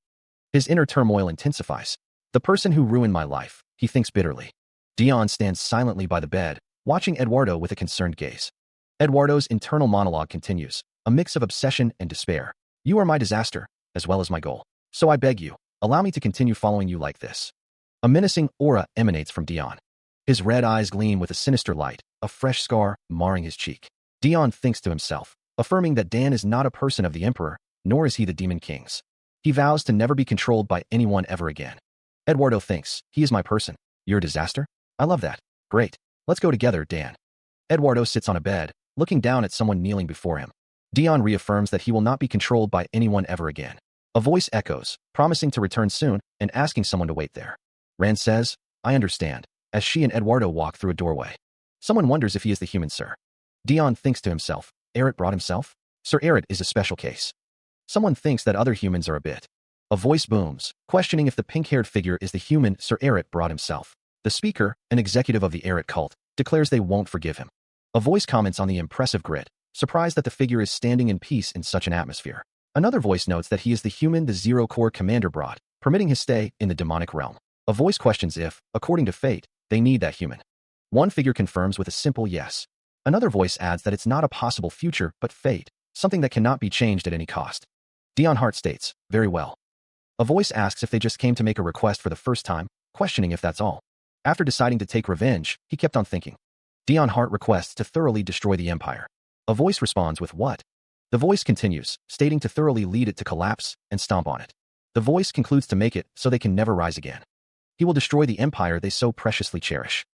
His inner turmoil intensifies. "The person who ruined my life," he thinks bitterly. Dion stands silently by the bed, watching Eduardo with a concerned gaze. Eduardo's internal monologue continues, a mix of obsession and despair. "You are my disaster, as well as my goal. So I beg you, allow me to continue following you like this." A menacing aura emanates from Dion. His red eyes gleam with a sinister light, a fresh scar marring his cheek. Dion thinks to himself, affirming that Dan is not a person of the Emperor, nor is he the Demon King's. He vows to never be controlled by anyone ever again. Eduardo thinks, "He is my person. You're a disaster? I love that. Great. Let's go together, Dan." Eduardo sits on a bed, looking down at someone kneeling before him. Dion reaffirms that he will not be controlled by anyone ever again. A voice echoes, promising to return soon and asking someone to wait there. Rand says, "I understand," as she and Eduardo walk through a doorway. Someone wonders if he is the human Sir. Dion thinks to himself, Eret brought himself? Sir Eret is a special case. Someone thinks that other humans are a bit. A voice booms, questioning if the pink-haired figure is the human Sir Eret brought himself. The speaker, an executive of the Eret cult, declares they won't forgive him. A voice comments on the impressive grit, surprised that the figure is standing in peace in such an atmosphere. Another voice notes that he is the human the Zero Corps commander brought, permitting his stay in the demonic realm. A voice questions if, according to fate, they need that human. One figure confirms with a simple yes. Another voice adds that it's not a possible future, but fate, something that cannot be changed at any cost. Dion Hart states, "Very well." A voice asks if they just came to make a request for the first time, questioning if that's all. After deciding to take revenge, he kept on thinking. Dion Hart requests to thoroughly destroy the Empire. A voice responds with what? The voice continues, stating to thoroughly lead it to collapse and stomp on it. The voice concludes to make it so they can never rise again. He will destroy the Empire they so preciously cherish.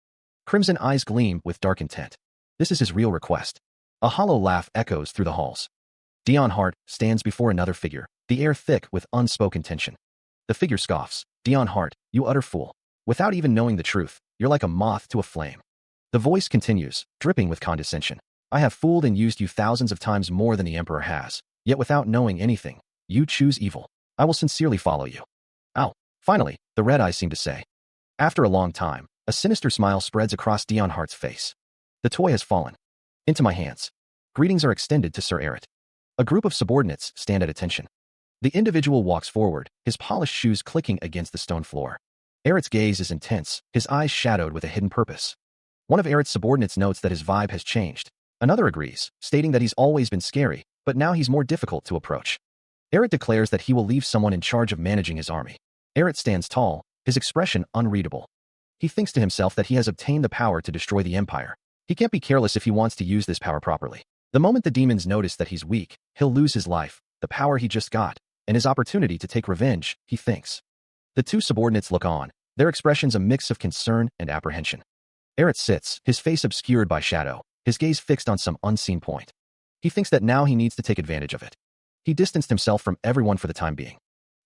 Crimson eyes gleam with dark intent. This is his real request. A hollow laugh echoes through the halls. Dion Hart stands before another figure, the air thick with unspoken tension. The figure scoffs. Dion Hart, you utter fool. Without even knowing the truth, you're like a moth to a flame. The voice continues, dripping with condescension. I have fooled and used you thousands of times more than the Emperor has, yet without knowing anything, you choose evil. I will sincerely follow you. Ow. Finally, the red eyes seem to say. After a long time, a sinister smile spreads across Dion Hart's face. The toy has fallen. Into my hands. Greetings are extended to Sir Eret. A group of subordinates stand at attention. The individual walks forward, his polished shoes clicking against the stone floor. Eret's gaze is intense, his eyes shadowed with a hidden purpose. One of Eret's subordinates notes that his vibe has changed. Another agrees, stating that he's always been scary, but now he's more difficult to approach. Eret declares that he will leave someone in charge of managing his army. Eret stands tall, his expression unreadable. He thinks to himself that he has obtained the power to destroy the empire. He can't be careless if he wants to use this power properly. The moment the demons notice that he's weak, he'll lose his life, the power he just got, and his opportunity to take revenge, he thinks. The two subordinates look on, their expressions a mix of concern and apprehension. Eret sits, his face obscured by shadow, his gaze fixed on some unseen point. He thinks that now he needs to take advantage of it. He distanced himself from everyone for the time being.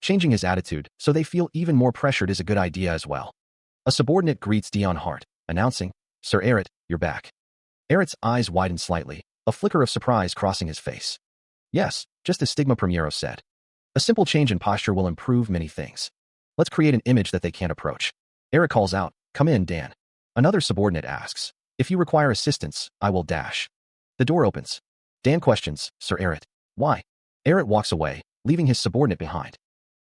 Changing his attitude so they feel even more pressured is a good idea as well. A subordinate greets Dion Hart, announcing, Sir Eret, you're back. Eret's eyes widen slightly, a flicker of surprise crossing his face. Yes, just as Stigma Primero said. A simple change in posture will improve many things. Let's create an image that they can't approach. Eret calls out, come in, Dan. Another subordinate asks, if you require assistance, I will dash. The door opens. Dan questions, Sir Eret, why? Eret walks away, leaving his subordinate behind.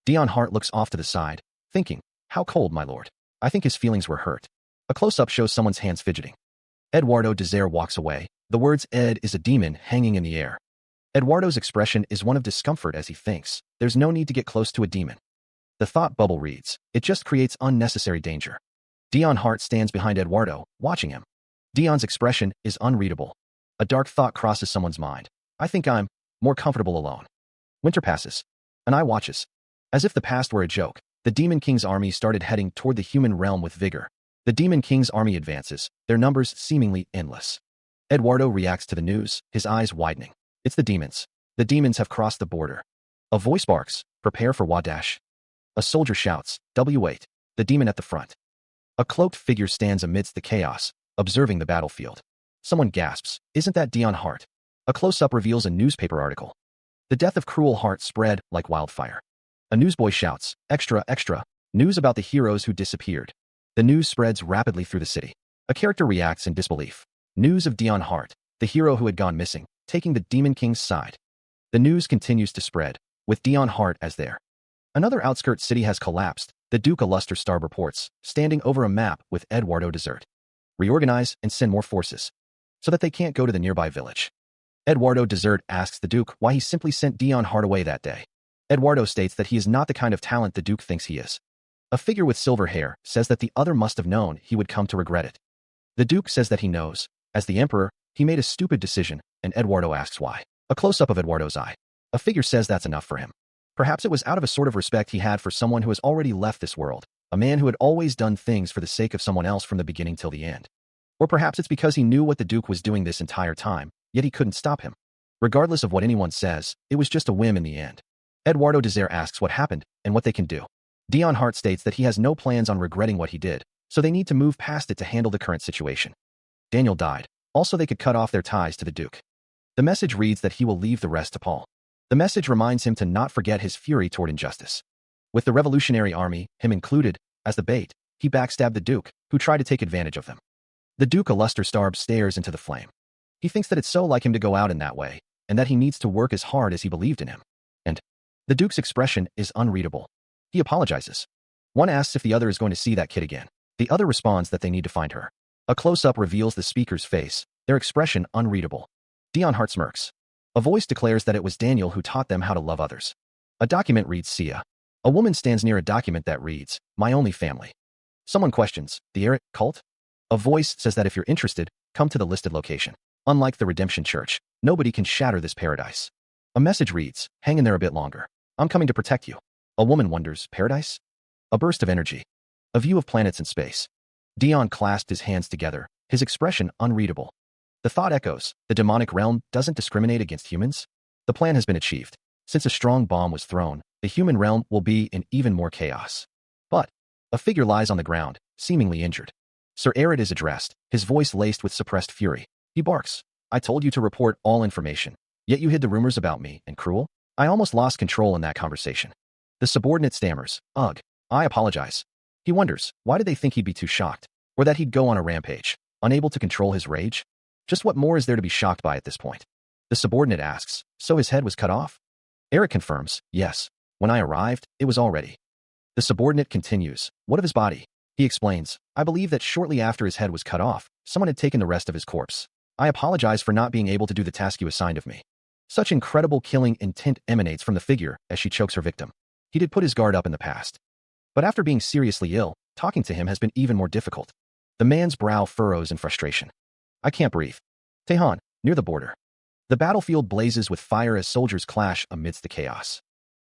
Dion Hart looks off to the side, thinking, how cold, my lord. I think his feelings were hurt. A close-up shows someone's hands fidgeting. Eduardo Desire walks away, the words Ed is a demon hanging in the air. Eduardo's expression is one of discomfort as he thinks, there's no need to get close to a demon. The thought bubble reads, it just creates unnecessary danger. Dion Hart stands behind Eduardo, watching him. Dion's expression is unreadable. A dark thought crosses someone's mind. I think I'm more comfortable alone. Winter passes. An eye watches. As if the past were a joke, the Demon King's army started heading toward the human realm with vigor. The Demon King's army advances, their numbers seemingly endless. Eduardo reacts to the news, his eyes widening. It's the demons. The demons have crossed the border. A voice barks, prepare for Wadash. A soldier shouts, W8, the demon at the front. A cloaked figure stands amidst the chaos, observing the battlefield. Someone gasps, isn't that Dion Hart? A close-up reveals a newspaper article. The death of Cruel Heart spread like wildfire. A newsboy shouts, extra, extra, news about the heroes who disappeared. The news spreads rapidly through the city. A character reacts in disbelief. News of Dion Hart, the hero who had gone missing, taking the Demon King's side. The news continues to spread, with Dion Hart as there. Another outskirt city has collapsed, the Duke Illuster Star reports, standing over a map with Eduardo Desert. Reorganize and send more forces, so that they can't go to the nearby village. Eduardo Desert asks the Duke why he simply sent Dion Hart away that day. Eduardo states that he is not the kind of talent the Duke thinks he is. A figure with silver hair says that the other must have known he would come to regret it. The Duke says that he knows. As the Emperor, he made a stupid decision, and Eduardo asks why. A close-up of Eduardo's eye. A figure says that's enough for him. Perhaps it was out of a sort of respect he had for someone who has already left this world, a man who had always done things for the sake of someone else from the beginning till the end. Or perhaps it's because he knew what the Duke was doing this entire time, yet he couldn't stop him. Regardless of what anyone says, it was just a whim in the end. Eduardo Desire asks what happened and what they can do. Dion Hart states that he has no plans on regretting what he did, so they need to move past it to handle the current situation. Daniel died. Also, they could cut off their ties to the Duke. The message reads that he will leave the rest to Paul. The message reminds him to not forget his fury toward injustice. With the Revolutionary Army, him included, as the bait, he backstabbed the Duke, who tried to take advantage of them. The Duke Illuster Starb stares into the flame. He thinks that it's so like him to go out in that way, and that he needs to work as hard as he believed in him. And the Duke's expression is unreadable. He apologizes. One asks if the other is going to see that kid again. The other responds that they need to find her. A close-up reveals the speaker's face, their expression unreadable. Dion Hart smirks. A voice declares that it was Daniel who taught them how to love others. A document reads Sia. A woman stands near a document that reads, My only family. Someone questions, the Eret cult? A voice says that if you're interested, come to the listed location. Unlike the Redemption Church, nobody can shatter this paradise. A message reads, hang in there a bit longer. I'm coming to protect you. A woman wonders, paradise? A burst of energy. A view of planets in space. Dion clasped his hands together, his expression unreadable. The thought echoes, the demonic realm doesn't discriminate against humans? The plan has been achieved. Since a strong bomb was thrown, the human realm will be in even more chaos. But a figure lies on the ground, seemingly injured. Sir Arid is addressed, his voice laced with suppressed fury. He barks. I told you to report all information. Yet you hid the rumors about me, and cruel? I almost lost control in that conversation. The subordinate stammers. Ugh. I apologize. He wonders, why did they think he'd be too shocked? Or that he'd go on a rampage, unable to control his rage? Just what more is there to be shocked by at this point? The subordinate asks, so his head was cut off? Eric confirms, yes. When I arrived, it was already. The subordinate continues, what of his body? He explains, I believe that shortly after his head was cut off, someone had taken the rest of his corpse. I apologize for not being able to do the task you assigned of me. Such incredible killing intent emanates from the figure as she chokes her victim. He did put his guard up in the past. But after being seriously ill, talking to him has been even more difficult. The man's brow furrows in frustration. I can't breathe. Taehan, near the border. The battlefield blazes with fire as soldiers clash amidst the chaos.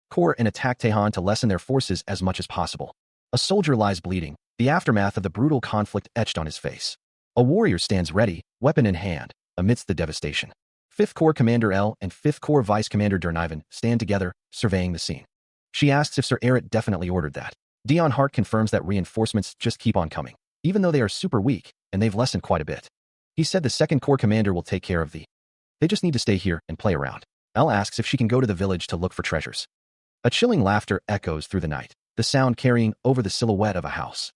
Corps and attack Taehan to lessen their forces as much as possible. A soldier lies bleeding, the aftermath of the brutal conflict etched on his face. A warrior stands ready, weapon in hand, amidst the devastation. 5th Corps Commander L and 5th Corps Vice Commander Durnivan stand together, surveying the scene. She asks if Sir Arit definitely ordered that. Dion Hart confirms that reinforcements just keep on coming, even though they are super weak, and they've lessened quite a bit. He said the 2nd Corps Commander will take care of the... They just need to stay here and play around. Elle asks if she can go to the village to look for treasures. A chilling laughter echoes through the night, the sound carrying over the silhouette of a house.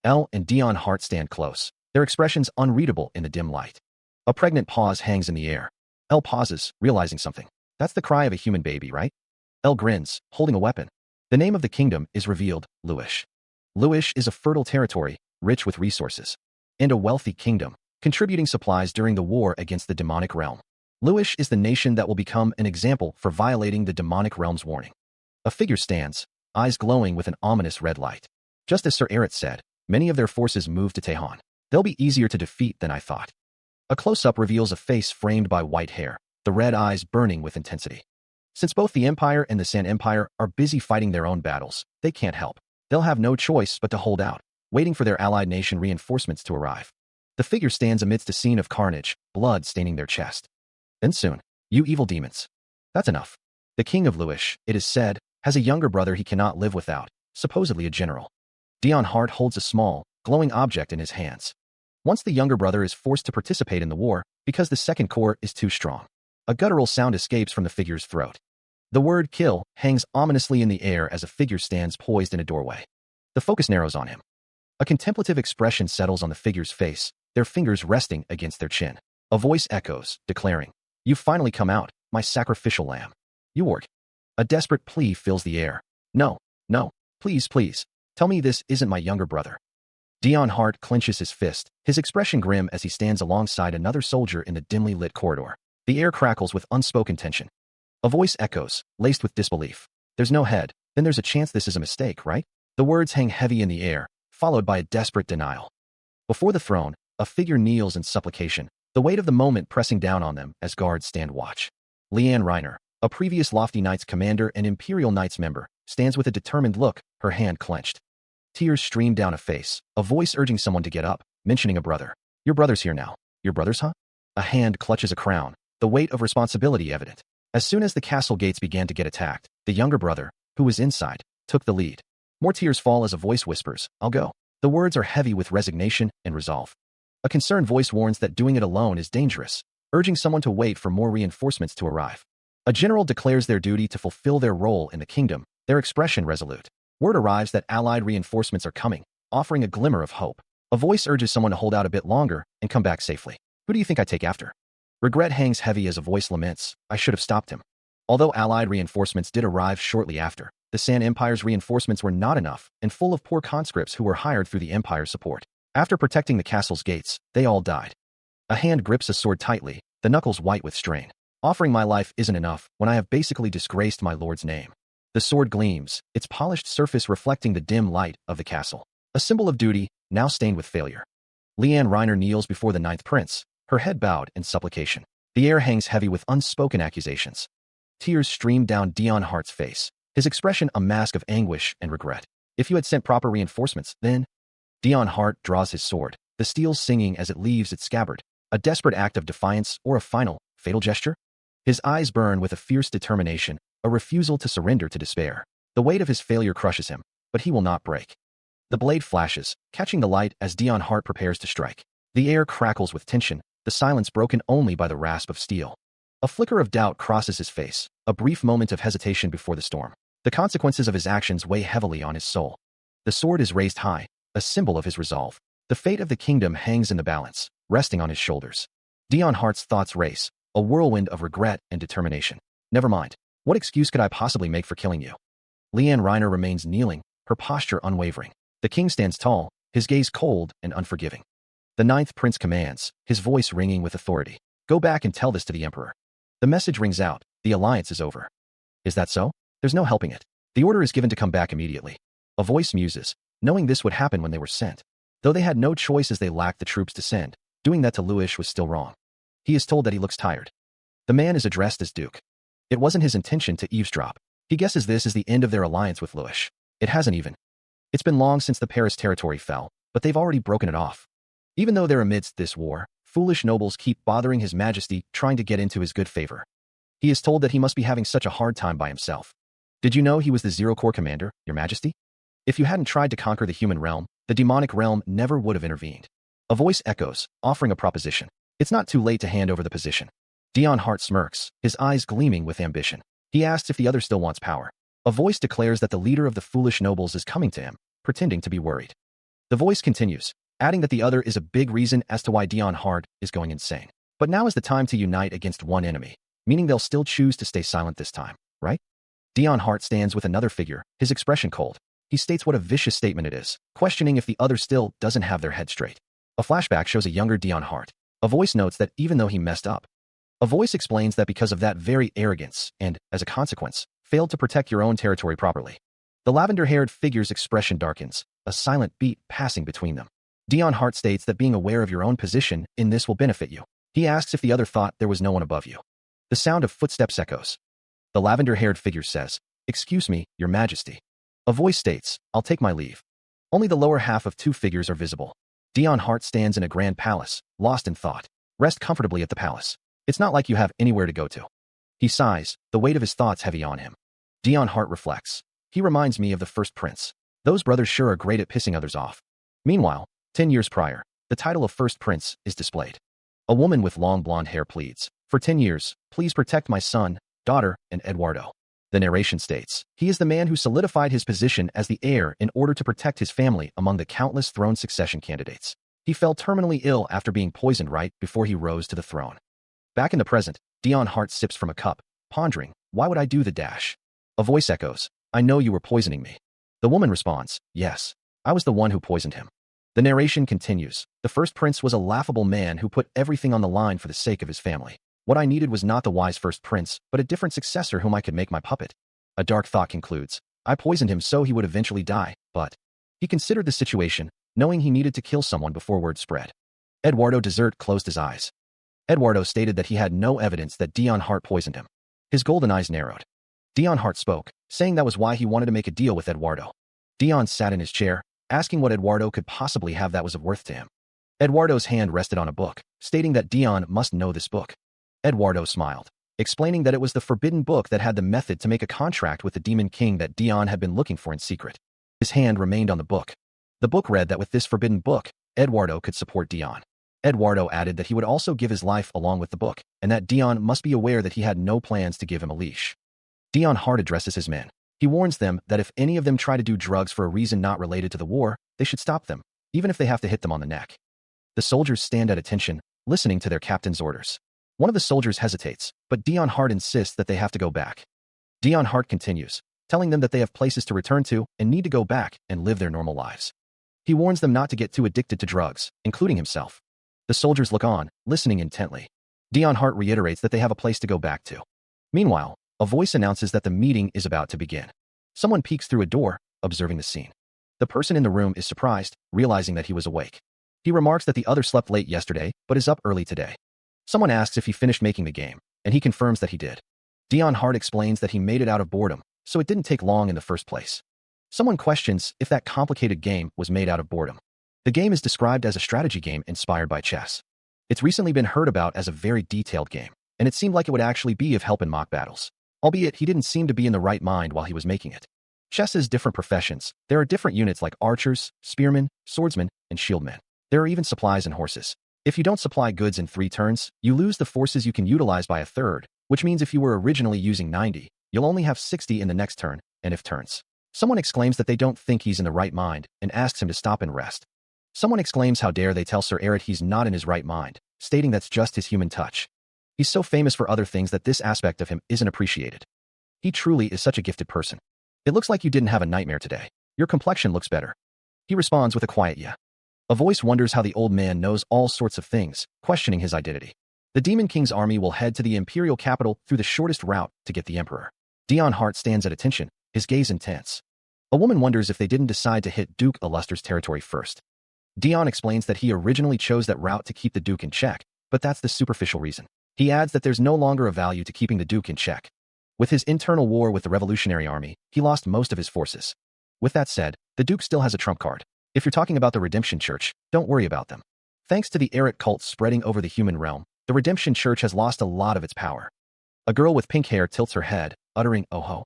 Elle and Dion Hart stand close, their expressions unreadable in the dim light. A pregnant pause hangs in the air. Elle pauses, realizing something. That's the cry of a human baby, right? Elle grins, holding a weapon. The name of the kingdom is revealed, Luish. Luish is a fertile territory, rich with resources. And a wealthy kingdom, contributing supplies during the war against the demonic realm. Luish is the nation that will become an example for violating the demonic realm's warning. A figure stands, eyes glowing with an ominous red light. Just as Sir Arit said, many of their forces moved to Taehan. They'll be easier to defeat than I thought. A close-up reveals a face framed by white hair, the red eyes burning with intensity. Since both the Empire and the Sand Empire are busy fighting their own battles, they can't help. They'll have no choice but to hold out, waiting for their allied nation reinforcements to arrive. The figure stands amidst a scene of carnage, blood staining their chest. Then soon, you evil demons. That's enough. The king of Luish, it is said, has a younger brother he cannot live without, supposedly a general. Dion Hart holds a small, glowing object in his hands. Once the younger brother is forced to participate in the war because the 2nd Corps is too strong. A guttural sound escapes from the figure's throat. The word kill hangs ominously in the air as a figure stands poised in a doorway. The focus narrows on him. A contemplative expression settles on the figure's face, their fingers resting against their chin. A voice echoes, declaring, You've finally come out, my sacrificial lamb. York. A desperate plea fills the air. No, please, tell me this isn't my younger brother. Dion Hart clenches his fist, his expression grim as he stands alongside another soldier in the dimly lit corridor. The air crackles with unspoken tension. A voice echoes, laced with disbelief. There's no head, then there's a chance this is a mistake, right? The words hang heavy in the air, followed by a desperate denial. Before the throne, a figure kneels in supplication, the weight of the moment pressing down on them as guards stand watch. Leanne Reiner, a previous Lofty Knights commander and Imperial Knights member, stands with a determined look, her hand clenched. Tears stream down a face, a voice urging someone to get up, mentioning a brother. Your brother's here now. Your brother's, huh? A hand clutches a crown, the weight of responsibility evident. As soon as the castle gates began to get attacked, the younger brother, who was inside, took the lead. More tears fall as a voice whispers, I'll go. The words are heavy with resignation and resolve. A concerned voice warns that doing it alone is dangerous, urging someone to wait for more reinforcements to arrive. A general declares their duty to fulfill their role in the kingdom, their expression resolute. Word arrives that allied reinforcements are coming, offering a glimmer of hope. A voice urges someone to hold out a bit longer and come back safely. Who do you think I take after? Regret hangs heavy as a voice laments, I should have stopped him. Although allied reinforcements did arrive shortly after, the Sand Empire's reinforcements were not enough and full of poor conscripts who were hired through the Empire's support. After protecting the castle's gates, they all died. A hand grips a sword tightly, the knuckles white with strain. Offering my life isn't enough when I have basically disgraced my lord's name. The sword gleams, its polished surface reflecting the dim light of the castle. A symbol of duty, now stained with failure. Leanne Reiner kneels before the 9th prince, her head bowed in supplication. The air hangs heavy with unspoken accusations. Tears stream down Dion Hart's face, his expression a mask of anguish and regret. If you had sent proper reinforcements, then... Dion Hart draws his sword, the steel singing as it leaves its scabbard. A desperate act of defiance or a final, fatal gesture? His eyes burn with a fierce determination, a refusal to surrender to despair. The weight of his failure crushes him, but he will not break. The blade flashes, catching the light as Dion Hart prepares to strike. The air crackles with tension, the silence broken only by the rasp of steel. A flicker of doubt crosses his face, a brief moment of hesitation before the storm. The consequences of his actions weigh heavily on his soul. The sword is raised high, a symbol of his resolve. The fate of the kingdom hangs in the balance, resting on his shoulders. Dion Hart's thoughts race, a whirlwind of regret and determination. Never mind. What excuse could I possibly make for killing you? Leanne Reiner remains kneeling, her posture unwavering. The king stands tall, his gaze cold and unforgiving. The ninth prince commands, his voice ringing with authority. Go back and tell this to the emperor. The message rings out, the alliance is over. Is that so? There's no helping it. The order is given to come back immediately. A voice muses, knowing this would happen when they were sent. Though they had no choice as they lacked the troops to send, doing that to Luish was still wrong. He is told that he looks tired. The man is addressed as Duke. It wasn't his intention to eavesdrop. He guesses this is the end of their alliance with Luish. It hasn't even. It's been long since the Paris territory fell, but they've already broken it off. Even though they're amidst this war, foolish nobles keep bothering His Majesty, trying to get into his good favor. He is told that he must be having such a hard time by himself. Did you know he was the Zero Corps commander, Your Majesty? If you hadn't tried to conquer the human realm, the demonic realm never would have intervened. A voice echoes, offering a proposition. It's not too late to hand over the position. Dion Hart smirks, his eyes gleaming with ambition. He asks if the other still wants power. A voice declares that the leader of the foolish nobles is coming to him, pretending to be worried. The voice continues, adding that the other is a big reason as to why Dion Hart is going insane. But now is the time to unite against one enemy, meaning they'll still choose to stay silent this time, right? Dion Hart stands with another figure, his expression cold. He states what a vicious statement it is, questioning if the other still doesn't have their head straight. A flashback shows a younger Dion Hart. A voice notes that even though he messed up, a voice explains that because of that very arrogance and, as a consequence, failed to protect your own territory properly. The lavender-haired figure's expression darkens, a silent beat passing between them. Dion Hart states that being aware of your own position in this will benefit you. He asks if the other thought there was no one above you. The sound of footsteps echoes. The lavender-haired figure says, "Excuse me, Your Majesty." A voice states, "I'll take my leave." Only the lower half of two figures are visible. Dion Hart stands in a grand palace, lost in thought. Rest comfortably at the palace. It's not like you have anywhere to go to. He sighs, the weight of his thoughts heavy on him. Dion Hart reflects. He reminds me of the first prince. Those brothers sure are great at pissing others off. Meanwhile, 10 years prior, the title of first prince is displayed. A woman with long blonde hair pleads, "For 10 years, please protect my son, daughter, and Eduardo." The narration states, he is the man who solidified his position as the heir in order to protect his family among the countless throne succession candidates. He fell terminally ill after being poisoned right before he rose to the throne. Back in the present, Dion Hart sips from a cup, pondering, why would I do the dash? A voice echoes, "I know you were poisoning me." The woman responds, "Yes, I was the one who poisoned him." The narration continues, the first prince was a laughable man who put everything on the line for the sake of his family. What I needed was not the wise first prince, but a different successor whom I could make my puppet. A dark thought concludes, I poisoned him so he would eventually die, but he considered the situation, knowing he needed to kill someone before word spread. Eduardo Desert closed his eyes. Eduardo stated that he had no evidence that Dion Hart poisoned him. His golden eyes narrowed. Dion Hart spoke, saying that was why he wanted to make a deal with Eduardo. Dion sat in his chair, asking what Eduardo could possibly have that was of worth to him. Eduardo's hand rested on a book, stating that Dion must know this book. Eduardo smiled, explaining that it was the forbidden book that had the method to make a contract with the Demon King that Dion had been looking for in secret. His hand remained on the book. The book read that with this forbidden book, Eduardo could support Dion. Eduardo added that he would also give his life along with the book, and that Dion must be aware that he had no plans to give him a leash. Dion Hart addresses his men. He warns them that if any of them try to do drugs for a reason not related to the war, they should stop them, even if they have to hit them on the neck. The soldiers stand at attention, listening to their captain's orders. One of the soldiers hesitates, but Dion Hart insists that they have to go back. Dion Hart continues, telling them that they have places to return to and need to go back and live their normal lives. He warns them not to get too addicted to drugs, including himself. The soldiers look on, listening intently. Dion Hart reiterates that they have a place to go back to. Meanwhile, a voice announces that the meeting is about to begin. Someone peeks through a door, observing the scene. The person in the room is surprised, realizing that he was awake. He remarks that the other slept late yesterday, but is up early today. Someone asks if he finished making the game, and he confirms that he did. Dion Hart explains that he made it out of boredom, so it didn't take long in the first place. Someone questions if that complicated game was made out of boredom. The game is described as a strategy game inspired by chess. It's recently been heard about as a very detailed game, and it seemed like it would actually be of help in mock battles. Albeit, he didn't seem to be in the right mind while he was making it. Chess is different professions. There are different units like archers, spearmen, swordsmen, and shieldmen. There are even supplies and horses. If you don't supply goods in 3 turns, you lose the forces you can utilize by a third, which means if you were originally using 90, you'll only have 60 in the next turn, and if turns. Someone exclaims that they don't think he's in the right mind, and asks him to stop and rest. Someone exclaims how dare they tell Sir Erit he's not in his right mind, stating that's just his human touch. He's so famous for other things that this aspect of him isn't appreciated. He truly is such a gifted person. It looks like you didn't have a nightmare today. Your complexion looks better. He responds with a quiet yeah. A voice wonders how the old man knows all sorts of things, questioning his identity. The Demon King's army will head to the imperial capital through the shortest route to get the emperor. Dion Hart stands at attention, his gaze intense. A woman wonders if they didn't decide to hit Duke Illuster's territory first. Dion explains that he originally chose that route to keep the Duke in check, but that's the superficial reason. He adds that there's no longer a value to keeping the Duke in check. With his internal war with the Revolutionary Army, he lost most of his forces. With that said, the Duke still has a trump card. If you're talking about the Redemption Church, don't worry about them. Thanks to the Erit cult spreading over the human realm, the Redemption Church has lost a lot of its power. A girl with pink hair tilts her head, uttering, "Oh ho."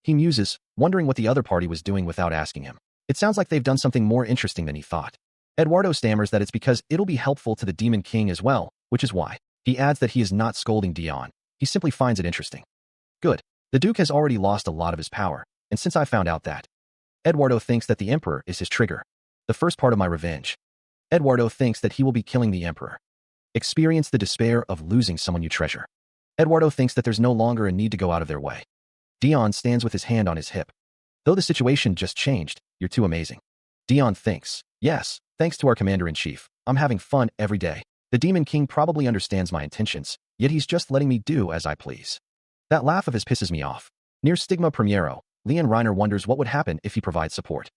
He muses, wondering what the other party was doing without asking him. It sounds like they've done something more interesting than he thought. Eduardo stammers that it's because it'll be helpful to the Demon King as well, which is why. He adds that he is not scolding Dion. He simply finds it interesting. Good. The Duke has already lost a lot of his power, and since I found out that, Eduardo thinks that the Emperor is his trigger. The first part of my revenge. Eduardo thinks that he will be killing the Emperor. Experience the despair of losing someone you treasure. Eduardo thinks that there's no longer a need to go out of their way. Dion stands with his hand on his hip. Though the situation just changed, you're too amazing. Dion thinks, yes, thanks to our commander-in-chief, I'm having fun every day. The Demon King probably understands my intentions, yet he's just letting me do as I please. That laugh of his pisses me off. Near Stigma Primero, Leon Reiner wonders what would happen if he provides support.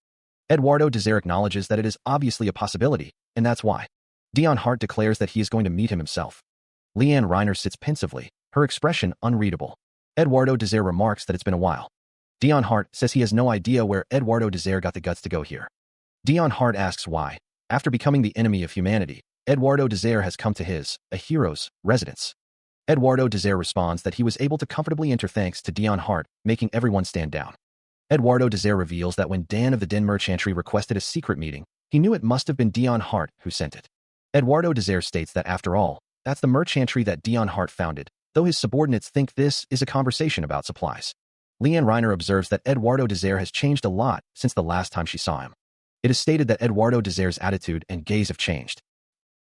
Eduardo Desire acknowledges that it is obviously a possibility, and that's why. Dion Hart declares that he is going to meet him himself. Leanne Reiner sits pensively, her expression unreadable. Eduardo Desire remarks that it's been a while. Dion Hart says he has no idea where Eduardo Desire got the guts to go here. Dion Hart asks why. After becoming the enemy of humanity, Eduardo Desire has come to his, a hero's, residence. Eduardo Desire responds that he was able to comfortably enter thanks to Dion Hart, making everyone stand down. Eduardo Desire reveals that when Dan of the Den Merchantry requested a secret meeting, he knew it must have been Dion Hart who sent it. Eduardo Desire states that after all, that's the merchantry that Dion Hart founded, though his subordinates think this is a conversation about supplies. Leanne Reiner observes that Eduardo Desire has changed a lot since the last time she saw him. It is stated that Eduardo Desire's attitude and gaze have changed.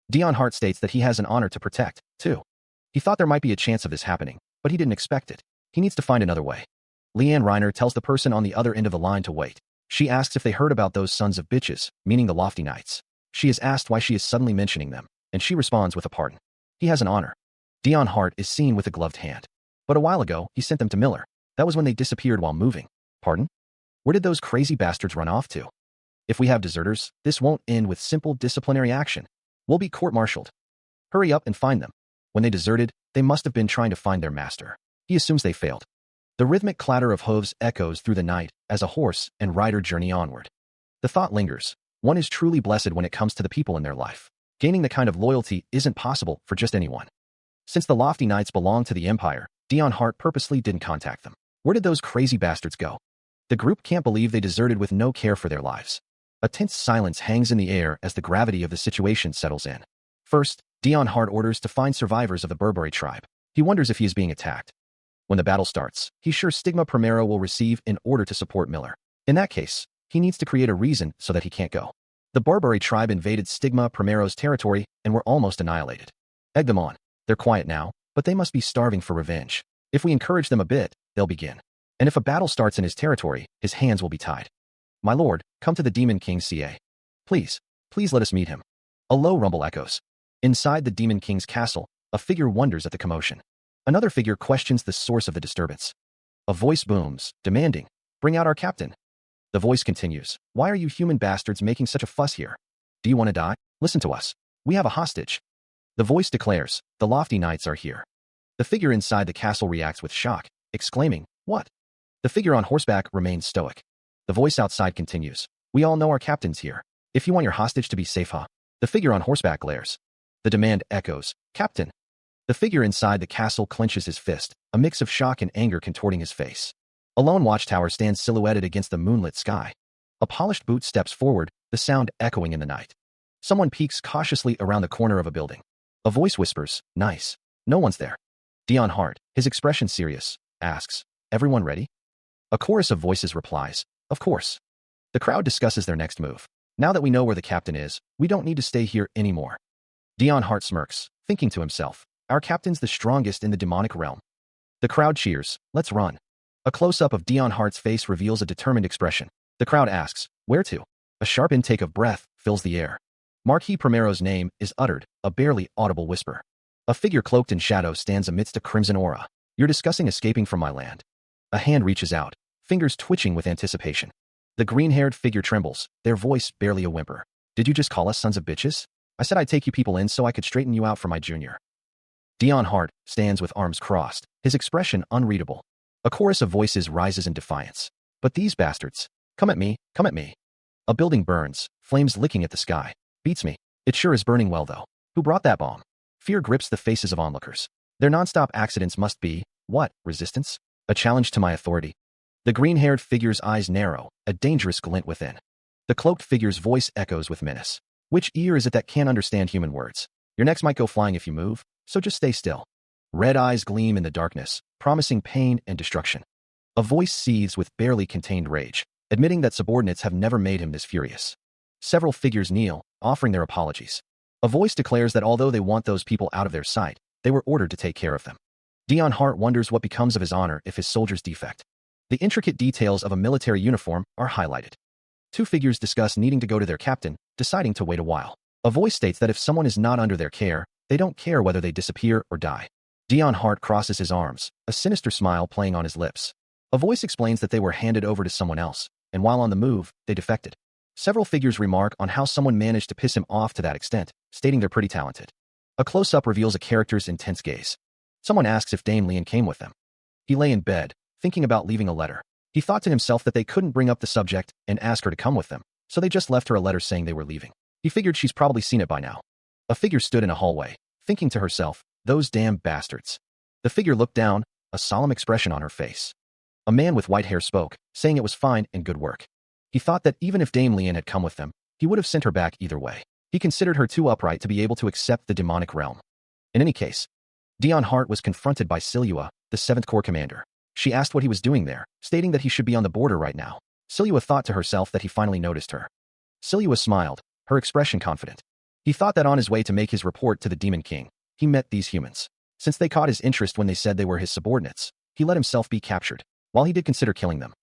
Dion Hart states that he has an honor to protect, too. He thought there might be a chance of this happening, but he didn't expect it. He needs to find another way. Leanne Reiner tells the person on the other end of the line to wait. She asks if they heard about those sons of bitches, meaning the Lofty Knights. She is asked why she is suddenly mentioning them, and she responds with a pardon. He has an honor. Dion Hart is seen with a gloved hand. But a while ago, he sent them to Miller. That was when they disappeared while moving. Pardon? Where did those crazy bastards run off to? If we have deserters, this won't end with simple disciplinary action. We'll be court-martialed. Hurry up and find them. When they deserted, they must have been trying to find their master. He assumes they failed. The rhythmic clatter of hooves echoes through the night as a horse and rider journey onward. The thought lingers. One is truly blessed when it comes to the people in their life. Gaining the kind of loyalty isn't possible for just anyone. Since the Lofty Knights belong to the Empire, Dion Hart purposely didn't contact them. Where did those crazy bastards go? The group can't believe they deserted with no care for their lives. A tense silence hangs in the air as the gravity of the situation settles in. First, Dion Hart orders to find survivors of the Burberry tribe. He wonders if he is being attacked. When the battle starts, he's sure Stigma Primero will receive in order to support Miller. In that case, he needs to create a reason so that he can't go. The Burberry tribe invaded Stigma Primero's territory and were almost annihilated. Egg them on. They're quiet now, but they must be starving for revenge. If we encourage them a bit, they'll begin. And if a battle starts in his territory, his hands will be tied. My lord, come to the Demon King CA. Please, please let us meet him. A low rumble echoes. Inside the Demon King's castle, a figure wonders at the commotion. Another figure questions the source of the disturbance. A voice booms, demanding, "Bring out our captain." The voice continues, "Why are you human bastards making such a fuss here? Do you want to die? Listen to us. We have a hostage." The voice declares, "The Lofty Knights are here." The figure inside the castle reacts with shock, exclaiming, "What?" The figure on horseback remains stoic. The voice outside continues, "We all know our captain's here. If you want your hostage to be safe, huh?" The figure on horseback glares. The demand echoes, "Captain!" The figure inside the castle clenches his fist, a mix of shock and anger contorting his face. A lone watchtower stands silhouetted against the moonlit sky. A polished boot steps forward, the sound echoing in the night. Someone peeks cautiously around the corner of a building. A voice whispers, "Nice." No one's there. Dion Hart, his expression serious, asks, "Everyone ready?" A chorus of voices replies, "Of course." The crowd discusses their next move. "Now that we know where the captain is, we don't need to stay here anymore." Dion Hart smirks, thinking to himself, "Our captain's the strongest in the demonic realm." The crowd cheers, "Let's run." A close-up of Dion Hart's face reveals a determined expression. The crowd asks, "Where to?" A sharp intake of breath fills the air. Marquis Primero's name is uttered, a barely audible whisper. A figure cloaked in shadow stands amidst a crimson aura. "You're discussing escaping from my land." A hand reaches out, fingers twitching with anticipation. The green-haired figure trembles, their voice barely a whimper. "Did you just call us sons of bitches? I said I'd take you people in so I could straighten you out for my junior." Dion Hart stands with arms crossed, his expression unreadable. A chorus of voices rises in defiance. "But these bastards! Come at me, come at me." A building burns, flames licking at the sky. "Beats me. It sure is burning well though. Who brought that bomb?" Fear grips the faces of onlookers. Their non-stop accidents must be, what, resistance? A challenge to my authority? The green-haired figure's eyes narrow, a dangerous glint within. The cloaked figure's voice echoes with menace. "Which ear is it that can't understand human words? Your necks might go flying if you move, so just stay still." Red eyes gleam in the darkness, promising pain and destruction. A voice seethes with barely contained rage, admitting that subordinates have never made him this furious. Several figures kneel, offering their apologies. A voice declares that although they want those people out of their sight, they were ordered to take care of them. Dion Hart wonders what becomes of his honor if his soldiers defect. The intricate details of a military uniform are highlighted. Two figures discuss needing to go to their captain, deciding to wait a while. A voice states that if someone is not under their care, they don't care whether they disappear or die. Dion Hart crosses his arms, a sinister smile playing on his lips. A voice explains that they were handed over to someone else, and while on the move, they defected. Several figures remark on how someone managed to piss him off to that extent, stating they're pretty talented. A close-up reveals a character's intense gaze. Someone asks if Dame Lian came with them. He lay in bed, thinking about leaving a letter. He thought to himself that they couldn't bring up the subject and ask her to come with them, so they just left her a letter saying they were leaving. He figured she's probably seen it by now. A figure stood in a hallway, thinking to herself, "Those damn bastards." The figure looked down, a solemn expression on her face. A man with white hair spoke, saying it was fine and good work. He thought that even if Dame Lian had come with them, he would have sent her back either way. He considered her too upright to be able to accept the demonic realm. In any case, Dion Hart was confronted by Silua, the 7th Corps commander. She asked what he was doing there, stating that he should be on the border right now. Silua thought to herself that he finally noticed her. Silua smiled, her expression confident. He thought that on his way to make his report to the Demon King, he met these humans. Since they caught his interest when they said they were his subordinates, he let himself be captured, while he did consider killing them.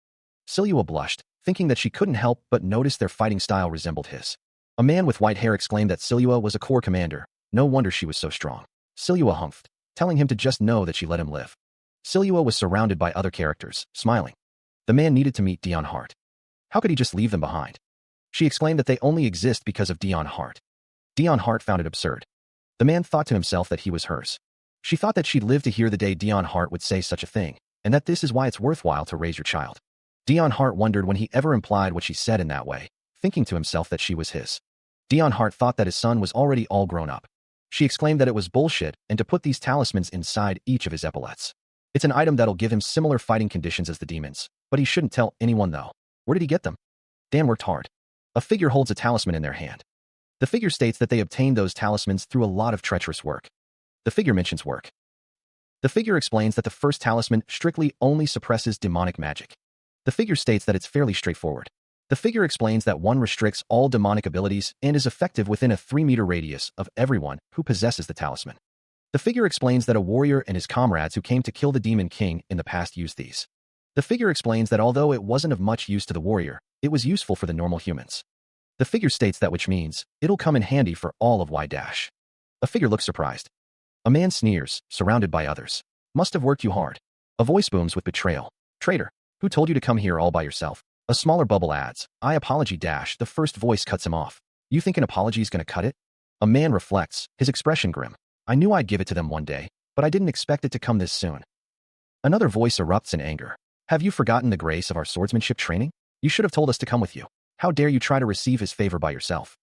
Silua blushed, thinking that she couldn't help but notice their fighting style resembled his. A man with white hair exclaimed that Silua was a corps commander. No wonder she was so strong. Silua humphed, telling him to just know that she let him live. Silua was surrounded by other characters, smiling. The man needed to meet Dion Hart. How could he just leave them behind? She exclaimed that they only exist because of Dion Hart. Dion Hart found it absurd. The man thought to himself that he was hers. She thought that she'd live to hear the day Dion Hart would say such a thing, and that this is why it's worthwhile to raise your child. Dion Hart wondered when he ever implied what she said in that way, thinking to himself that she was his. Dion Hart thought that his son was already all grown up. She exclaimed that it was bullshit and to put these talismans inside each of his epaulets. It's an item that'll give him similar fighting conditions as the demons, but he shouldn't tell anyone though. Where did he get them? Dan worked hard. A figure holds a talisman in their hand. The figure states that they obtained those talismans through a lot of treacherous work. The figure mentions work. The figure explains that the first talisman strictly only suppresses demonic magic. The figure states that it's fairly straightforward. The figure explains that one restricts all demonic abilities and is effective within a 3-meter radius of everyone who possesses the talisman. The figure explains that a warrior and his comrades who came to kill the Demon King in the past used these. The figure explains that although it wasn't of much use to the warrior, it was useful for the normal humans. The figure states that which means it'll come in handy for all of Y-. A figure looks surprised. A man sneers, surrounded by others. Must have worked you hard. A voice booms with betrayal. Traitor, who told you to come here all by yourself? A smaller bubble adds, I apology. The first voice cuts him off. You think an apology's gonna cut it? A man reflects, his expression grim. I knew I'd give it to them one day, but I didn't expect it to come this soon. Another voice erupts in anger. Have you forgotten the grace of our swordsmanship training? You should have told us to come with you. How dare you try to receive his favor by yourself?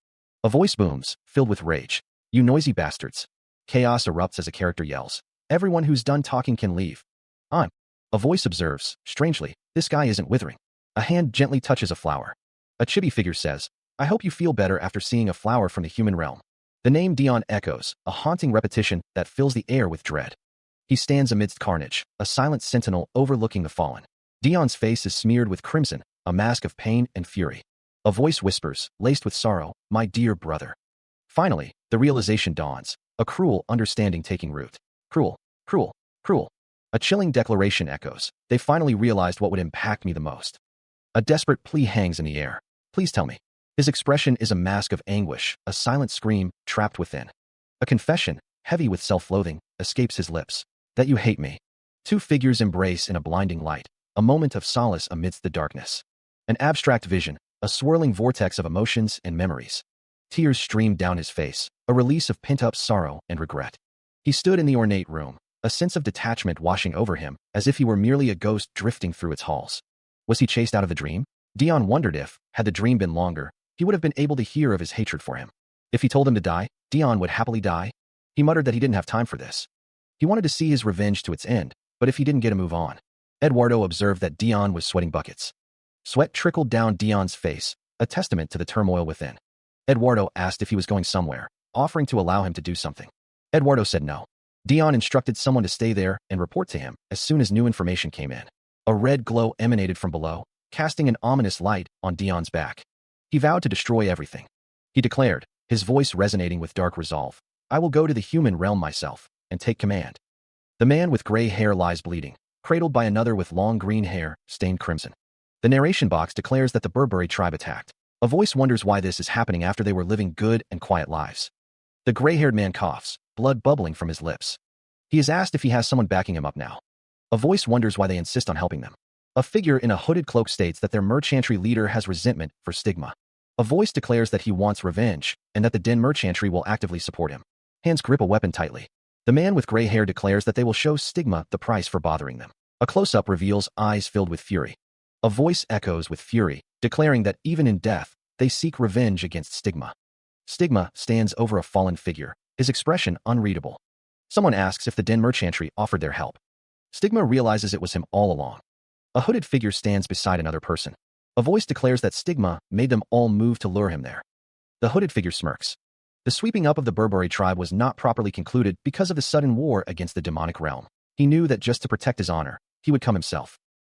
A voice booms, filled with rage. You noisy bastards. Chaos erupts as a character yells. Everyone who's done talking can leave. I'm. A voice observes, strangely, this guy isn't withering. A hand gently touches a flower. A chibi figure says, I hope you feel better after seeing a flower from the human realm. The name Dion echoes, a haunting repetition that fills the air with dread. He stands amidst carnage, a silent sentinel overlooking the fallen. Dion's face is smeared with crimson, a mask of pain and fury. A voice whispers, laced with sorrow, my dear brother. Finally, the realization dawns, a cruel understanding taking root. Cruel, cruel, cruel. A chilling declaration echoes. They finally realized what would impact me the most. A desperate plea hangs in the air. Please tell me. His expression is a mask of anguish, a silent scream trapped within. A confession, heavy with self-loathing, escapes his lips. That you hate me. Two figures embrace in a blinding light, a moment of solace amidst the darkness. An abstract vision, a swirling vortex of emotions and memories. Tears streamed down his face, a release of pent-up sorrow and regret. He stood in the ornate room, a sense of detachment washing over him, as if he were merely a ghost drifting through its halls. Was he chased out of the dream? Dion wondered if, had the dream been longer, he would have been able to hear of his hatred for him. If he told him to die, Dion would happily die. He muttered that he didn't have time for this. He wanted to see his revenge to its end, but if he didn't get a move on. Eduardo observed that Dion was sweating buckets. Sweat trickled down Dion's face, a testament to the turmoil within. Eduardo asked if he was going somewhere, offering to allow him to do something. Eduardo said no. Dion instructed someone to stay there and report to him as soon as new information came in. A red glow emanated from below, casting an ominous light on Dion's back. He vowed to destroy everything. He declared, his voice resonating with dark resolve, I will go to the human realm myself and take command. The man with gray hair lies bleeding, cradled by another with long green hair, stained crimson. The narration box declares that the Burberry tribe attacked. A voice wonders why this is happening after they were living good and quiet lives. The gray-haired man coughs, blood bubbling from his lips. He is asked if he has someone backing him up now. A voice wonders why they insist on helping them. A figure in a hooded cloak states that their merchantry leader has resentment for Stigma. A voice declares that he wants revenge, and that the Den merchantry will actively support him. Hands grip a weapon tightly. The man with gray hair declares that they will show Stigma the price for bothering them. A close-up reveals eyes filled with fury. A voice echoes with fury, declaring that even in death, they seek revenge against Stigma. Stigma stands over a fallen figure, his expression unreadable. Someone asks if the Den merchantry offered their help. Stigma realizes it was him all along. A hooded figure stands beside another person. A voice declares that Stigma made them all move to lure him there. The hooded figure smirks. The sweeping up of the Burberry tribe was not properly concluded because of the sudden war against the demonic realm. He knew that just to protect his honor, he would come himself.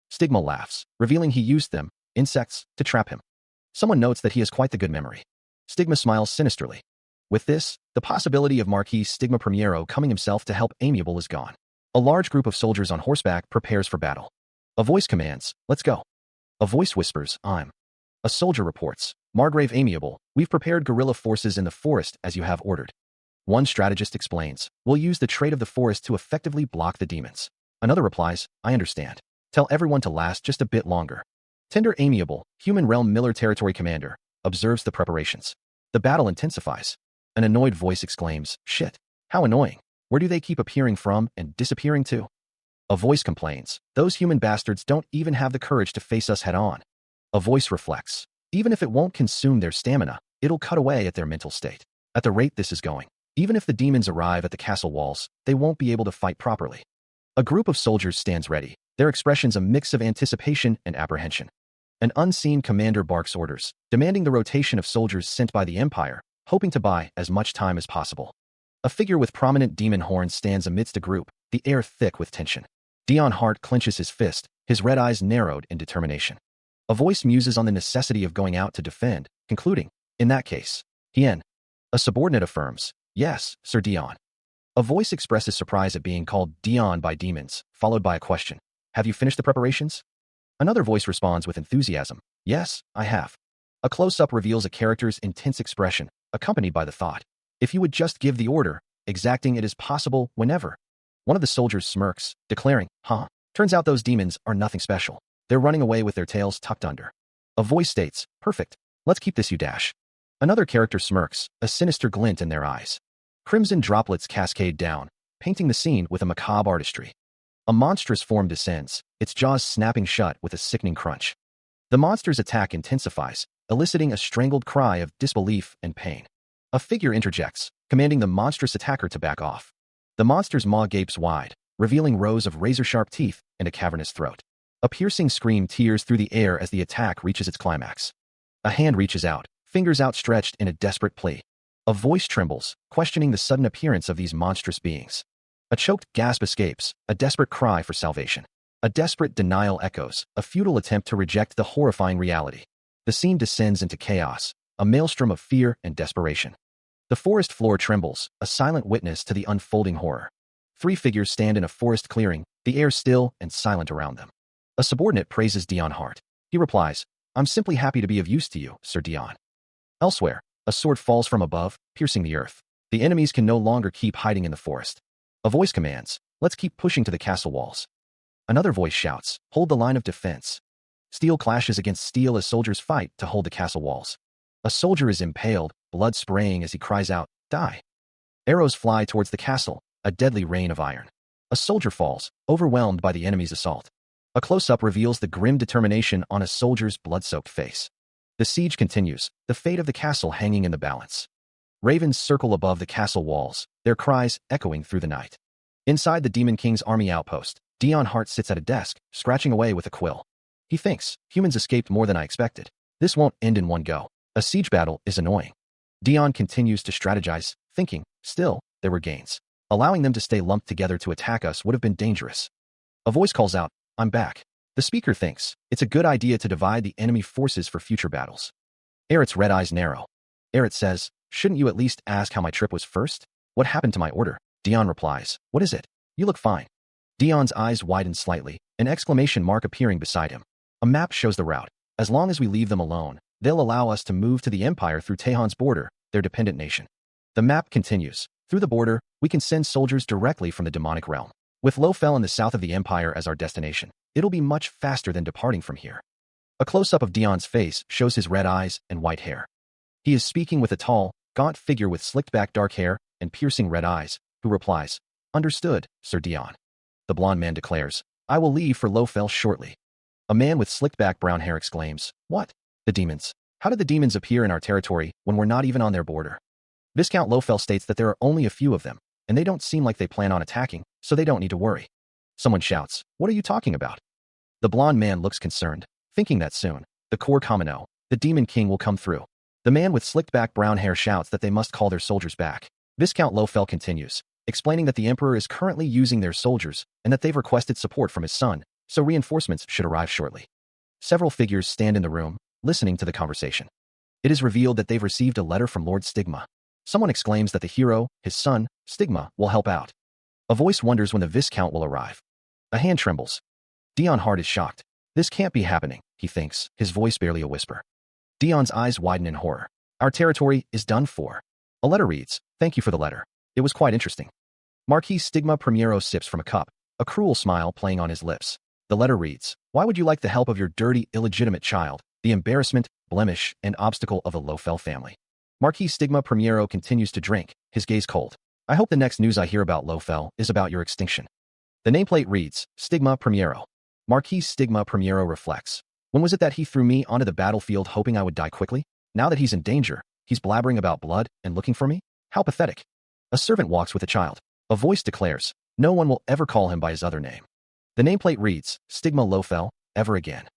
Stigma laughs, revealing he used them, insects, to trap him. Someone notes that he has quite the good memory. Stigma smiles sinisterly. With this, the possibility of Marquis Stigma Primero coming himself to help Amiable is gone. A large group of soldiers on horseback prepares for battle. A voice commands, let's go. A voice whispers, I'm. A soldier reports, Margrave Amiable, we've prepared guerrilla forces in the forest as you have ordered. One strategist explains, we'll use the trait of the forest to effectively block the demons. Another replies, I understand. Tell everyone to last just a bit longer. Tender Amiable, Human Realm Miller Territory Commander, observes the preparations. The battle intensifies. An annoyed voice exclaims, shit, how annoying. Where do they keep appearing from and disappearing to? A voice complains, those human bastards don't even have the courage to face us head on. A voice reflects, even if it won't consume their stamina, it'll cut away at their mental state. At the rate this is going, even if the demons arrive at the castle walls, they won't be able to fight properly. A group of soldiers stands ready, their expressions a mix of anticipation and apprehension. An unseen commander barks orders, demanding the rotation of soldiers sent by the Empire, hoping to buy as much time as possible. A figure with prominent demon horns stands amidst a group, the air thick with tension. Dion Hart clenches his fist, his red eyes narrowed in determination. A voice muses on the necessity of going out to defend, concluding, in that case, Hien. A subordinate affirms, yes, Sir Dion. A voice expresses surprise at being called Dion by demons, followed by a question, have you finished the preparations? Another voice responds with enthusiasm, yes, I have. A close-up reveals a character's intense expression, accompanied by the thought, if you would just give the order, exacting it is possible whenever. One of the soldiers smirks, declaring, turns out those demons are nothing special. They're running away with their tails tucked under. A voice states, perfect, let's keep this you dash. Another character smirks, a sinister glint in their eyes. Crimson droplets cascade down, painting the scene with a macabre artistry. A monstrous form descends, its jaws snapping shut with a sickening crunch. The monster's attack intensifies, eliciting a strangled cry of disbelief and pain. A figure interjects, commanding the monstrous attacker to back off. The monster's maw gapes wide, revealing rows of razor-sharp teeth and a cavernous throat. A piercing scream tears through the air as the attack reaches its climax. A hand reaches out, fingers outstretched in a desperate plea. A voice trembles, questioning the sudden appearance of these monstrous beings. A choked gasp escapes, a desperate cry for salvation. A desperate denial echoes, a futile attempt to reject the horrifying reality. The scene descends into chaos, a maelstrom of fear and desperation. The forest floor trembles, a silent witness to the unfolding horror. 3 figures stand in a forest clearing, the air still and silent around them. A subordinate praises Dion Hart. He replies, "I'm simply happy to be of use to you, Sir Dion." Elsewhere, a sword falls from above, piercing the earth. The enemies can no longer keep hiding in the forest. A voice commands, "Let's keep pushing to the castle walls." Another voice shouts, "Hold the line of defense." Steel clashes against steel as soldiers fight to hold the castle walls. A soldier is impaled, blood spraying as he cries out, "Die!" Arrows fly towards the castle, a deadly rain of iron. A soldier falls, overwhelmed by the enemy's assault. A close-up reveals the grim determination on a soldier's blood-soaked face. The siege continues, the fate of the castle hanging in the balance. Ravens circle above the castle walls, their cries echoing through the night. Inside the Demon King's army outpost, Dion Hart sits at a desk, scratching away with a quill. He thinks, "Humans escaped more than I expected. This won't end in one go. A siege battle is annoying." Dion continues to strategize, thinking, still, there were gains. Allowing them to stay lumped together to attack us would have been dangerous. A voice calls out, "I'm back." The speaker thinks, it's a good idea to divide the enemy forces for future battles. Eric's red eyes narrow. Eric says, "Shouldn't you at least ask how my trip was first? What happened to my order?" Dion replies, "What is it? You look fine." Dion's eyes widen slightly, an exclamation mark appearing beside him. A map shows the route. As long as we leave them alone, they'll allow us to move to the Empire through Taehan's border, their dependent nation. The map continues. Through the border, we can send soldiers directly from the demonic realm. With Lofel in the south of the Empire as our destination, it'll be much faster than departing from here. A close-up of Dion's face shows his red eyes and white hair. He is speaking with a tall, gaunt figure with slicked-back dark hair and piercing red eyes, who replies, "Understood, Sir Dion." The blond man declares, "I will leave for Lofel shortly." A man with slicked-back brown hair exclaims, "What? The demons? How did the demons appear in our territory when we're not even on their border?" Viscount Lofel states that there are only a few of them, and they don't seem like they plan on attacking, so they don't need to worry. Someone shouts, "What are you talking about?" The blond man looks concerned, thinking that soon, the Core Kamino, the Demon King, will come through. The man with slicked-back brown hair shouts that they must call their soldiers back. Viscount Lofel continues, explaining that the Emperor is currently using their soldiers and that they've requested support from his son, so reinforcements should arrive shortly. Several figures stand in the room, listening to the conversation. It is revealed that they've received a letter from Lord Stigma. Someone exclaims that the hero, his son, Stigma, will help out. A voice wonders when the Viscount will arrive. A hand trembles. Dion Hart is shocked. This can't be happening, he thinks, his voice barely a whisper. Dion's eyes widen in horror. Our territory is done for. A letter reads, "Thank you for the letter. It was quite interesting." Marquis Stigma Primero sips from a cup, a cruel smile playing on his lips. The letter reads, "Why would you like the help of your dirty, illegitimate child, the embarrassment, blemish, and obstacle of the Lofel family?" Marquis Stigma Primero continues to drink, his gaze cold. "I hope the next news I hear about Lofel is about your extinction." The nameplate reads, Stigma Primero. Marquis Stigma Primero reflects. When was it that he threw me onto the battlefield hoping I would die quickly? Now that he's in danger, he's blabbering about blood and looking for me? How pathetic. A servant walks with a child. A voice declares, no one will ever call him by his other name. The nameplate reads, Stigma Lofel, ever again.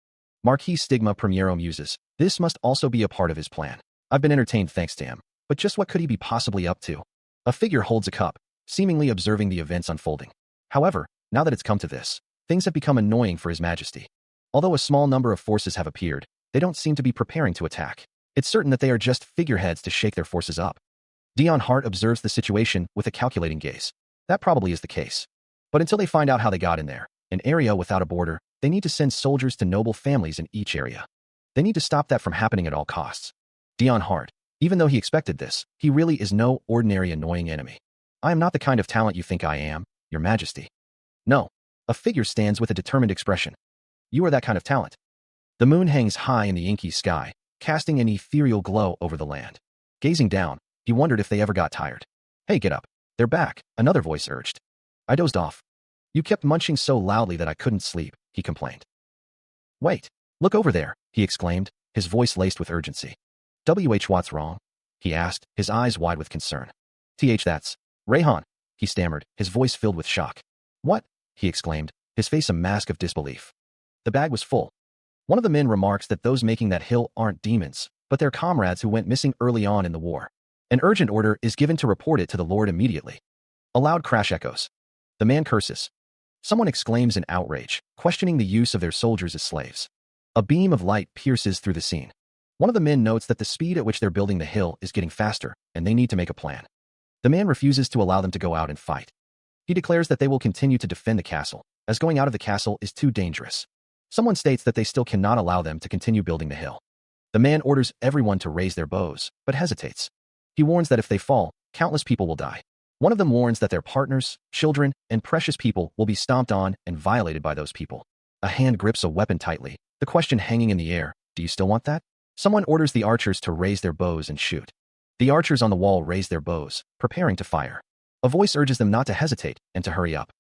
Marquis Stigma Primero muses, this must also be a part of his plan. I've been entertained thanks to him, but just what could he be possibly up to? A figure holds a cup, seemingly observing the events unfolding. However, now that it's come to this, things have become annoying for His Majesty. Although a small number of forces have appeared, they don't seem to be preparing to attack. It's certain that they are just figureheads to shake their forces up. Dion Hart observes the situation with a calculating gaze. That probably is the case. But until they find out how they got in there, an area without a border, they need to send soldiers to noble families in each area. They need to stop that from happening at all costs. Dion Hart, even though he expected this, he really is no ordinary annoying enemy. I am not the kind of talent you think I am, Your Majesty. No. A figure stands with a determined expression. You are that kind of talent. The moon hangs high in the inky sky, casting an ethereal glow over the land. Gazing down, he wondered if they ever got tired. Hey, get up. They're back, another voice urged. I dozed off. You kept munching so loudly that I couldn't sleep, he complained. Wait, look over there, he exclaimed, his voice laced with urgency. What's wrong? He asked, his eyes wide with concern. That's Rayhan, he stammered, his voice filled with shock. What? He exclaimed, his face a mask of disbelief. The bag was full. One of the men remarks that those making that hill aren't demons, but their comrades who went missing early on in the war. An urgent order is given to report it to the Lord immediately. A loud crash echoes. The man curses. Someone exclaims in outrage, questioning the use of their soldiers as slaves. A beam of light pierces through the scene. One of the men notes that the speed at which they're building the hill is getting faster, and they need to make a plan. The man refuses to allow them to go out and fight. He declares that they will continue to defend the castle, as going out of the castle is too dangerous. Someone states that they still cannot allow them to continue building the hill. The man orders everyone to raise their bows, but hesitates. He warns that if they fall, countless people will die. One of them warns that their partners, children, and precious people will be stomped on and violated by those people. A hand grips a weapon tightly, the question hanging in the air, do you still want that? Someone orders the archers to raise their bows and shoot. The archers on the wall raise their bows, preparing to fire. A voice urges them not to hesitate and to hurry up.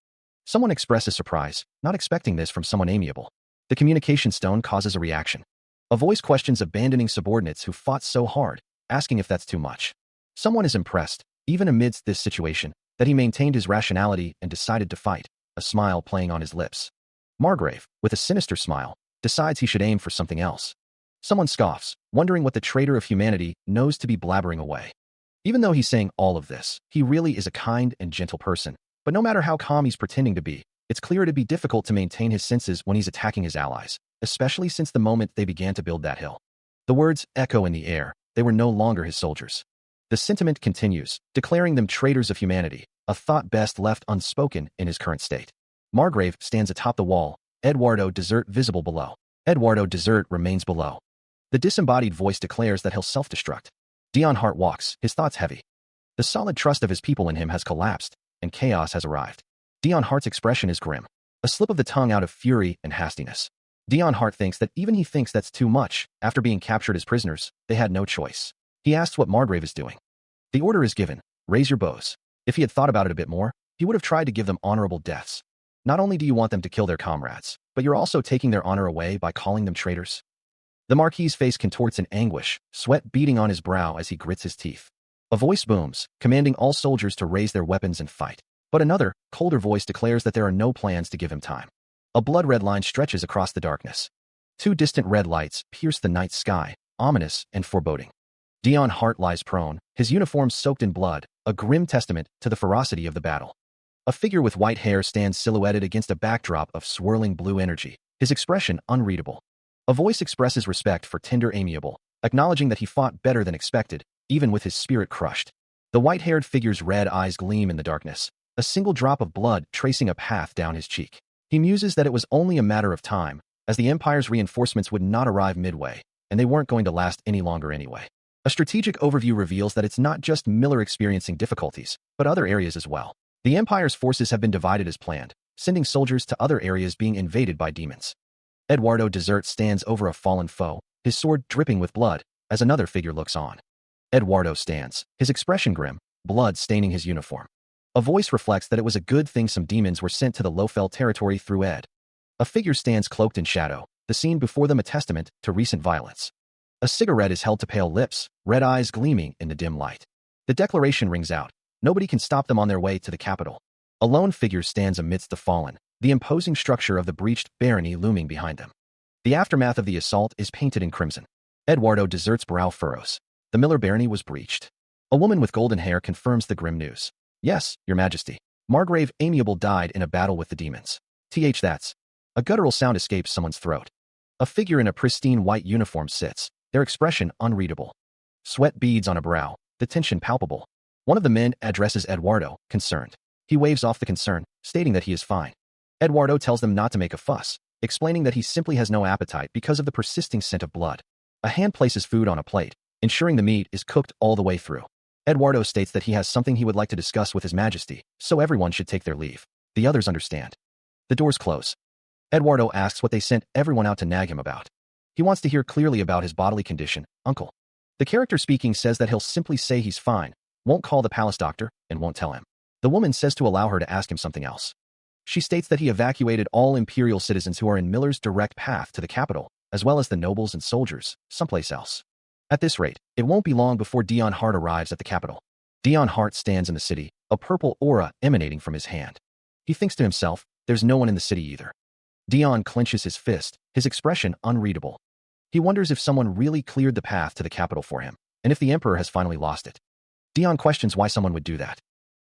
Someone expresses surprise, not expecting this from someone amiable. The communication stone causes a reaction. A voice questions abandoning subordinates who fought so hard, asking if that's too much. Someone is impressed, even amidst this situation, that he maintained his rationality and decided to fight, a smile playing on his lips. Margrave, with a sinister smile, decides he should aim for something else. Someone scoffs, wondering what the traitor of humanity knows to be blabbering away. Even though he's saying all of this, he really is a kind and gentle person. But no matter how calm he's pretending to be, it's clear it'd be difficult to maintain his senses when he's attacking his allies, especially since the moment they began to build that hill. The words echo in the air, they were no longer his soldiers. The sentiment continues, declaring them traitors of humanity, a thought best left unspoken in his current state. Margrave stands atop the wall, Eduardo Desert visible below. Eduardo Desert remains below. The disembodied voice declares that he'll self-destruct. Dion Hart walks, his thoughts heavy. The solid trust of his people in him has collapsed, and chaos has arrived. Dion Hart's expression is grim, a slip of the tongue out of fury and hastiness. Dion Hart thinks that even he thinks that's too much. After being captured as prisoners, they had no choice. He asks what Margrave is doing. The order is given, raise your bows. If he had thought about it a bit more, he would have tried to give them honorable deaths. Not only do you want them to kill their comrades, but you're also taking their honor away by calling them traitors. The Marquis's face contorts in anguish, sweat beading on his brow as he grits his teeth. A voice booms, commanding all soldiers to raise their weapons and fight. But another, colder voice declares that there are no plans to give him time. A blood-red line stretches across the darkness. Two distant red lights pierce the night sky, ominous and foreboding. Dion Hart lies prone, his uniform soaked in blood, a grim testament to the ferocity of the battle. A figure with white hair stands silhouetted against a backdrop of swirling blue energy, his expression unreadable. A voice expresses respect for tender amiable, acknowledging that he fought better than expected, even with his spirit crushed. The white-haired figure's red eyes gleam in the darkness, a single drop of blood tracing a path down his cheek. He muses that it was only a matter of time, as the Empire's reinforcements would not arrive midway, and they weren't going to last any longer anyway. A strategic overview reveals that it's not just Miller experiencing difficulties, but other areas as well. The Empire's forces have been divided as planned, sending soldiers to other areas being invaded by demons. Eduardo Desert stands over a fallen foe, his sword dripping with blood, as another figure looks on. Eduardo stands, his expression grim, blood staining his uniform. A voice reflects that it was a good thing some demons were sent to the Lofel territory through Ed. A figure stands cloaked in shadow, the scene before them a testament to recent violence. A cigarette is held to pale lips, red eyes gleaming in the dim light. The declaration rings out. Nobody can stop them on their way to the capital. A lone figure stands amidst the fallen, the imposing structure of the breached barony looming behind them. The aftermath of the assault is painted in crimson. Eduardo Desert's brow furrows. The Miller barony was breached. A woman with golden hair confirms the grim news. Yes, Your Majesty. Margrave Amiable died in a battle with the demons. That's. A guttural sound escapes someone's throat. A figure in a pristine white uniform sits, their expression unreadable. Sweat beads on a brow, the tension palpable. One of the men addresses Eduardo, concerned. He waves off the concern, stating that he is fine. Eduardo tells them not to make a fuss, explaining that he simply has no appetite because of the persisting scent of blood. A hand places food on a plate, ensuring the meat is cooked all the way through. Eduardo states that he has something he would like to discuss with His Majesty, so everyone should take their leave. The others understand. The doors close. Eduardo asks what they sent everyone out to nag him about. He wants to hear clearly about his bodily condition, uncle. The character speaking says that he'll simply say he's fine, won't call the palace doctor, and won't tell him. The woman says to allow her to ask him something else. She states that he evacuated all imperial citizens who are in Miller's direct path to the capital, as well as the nobles and soldiers, someplace else. At this rate, it won't be long before Dion Hart arrives at the capital. Dion Hart stands in the city, a purple aura emanating from his hand. He thinks to himself, there's no one in the city either. Dion clenches his fist, his expression unreadable. He wonders if someone really cleared the path to the capital for him, and if the emperor has finally lost it. Dion questions why someone would do that.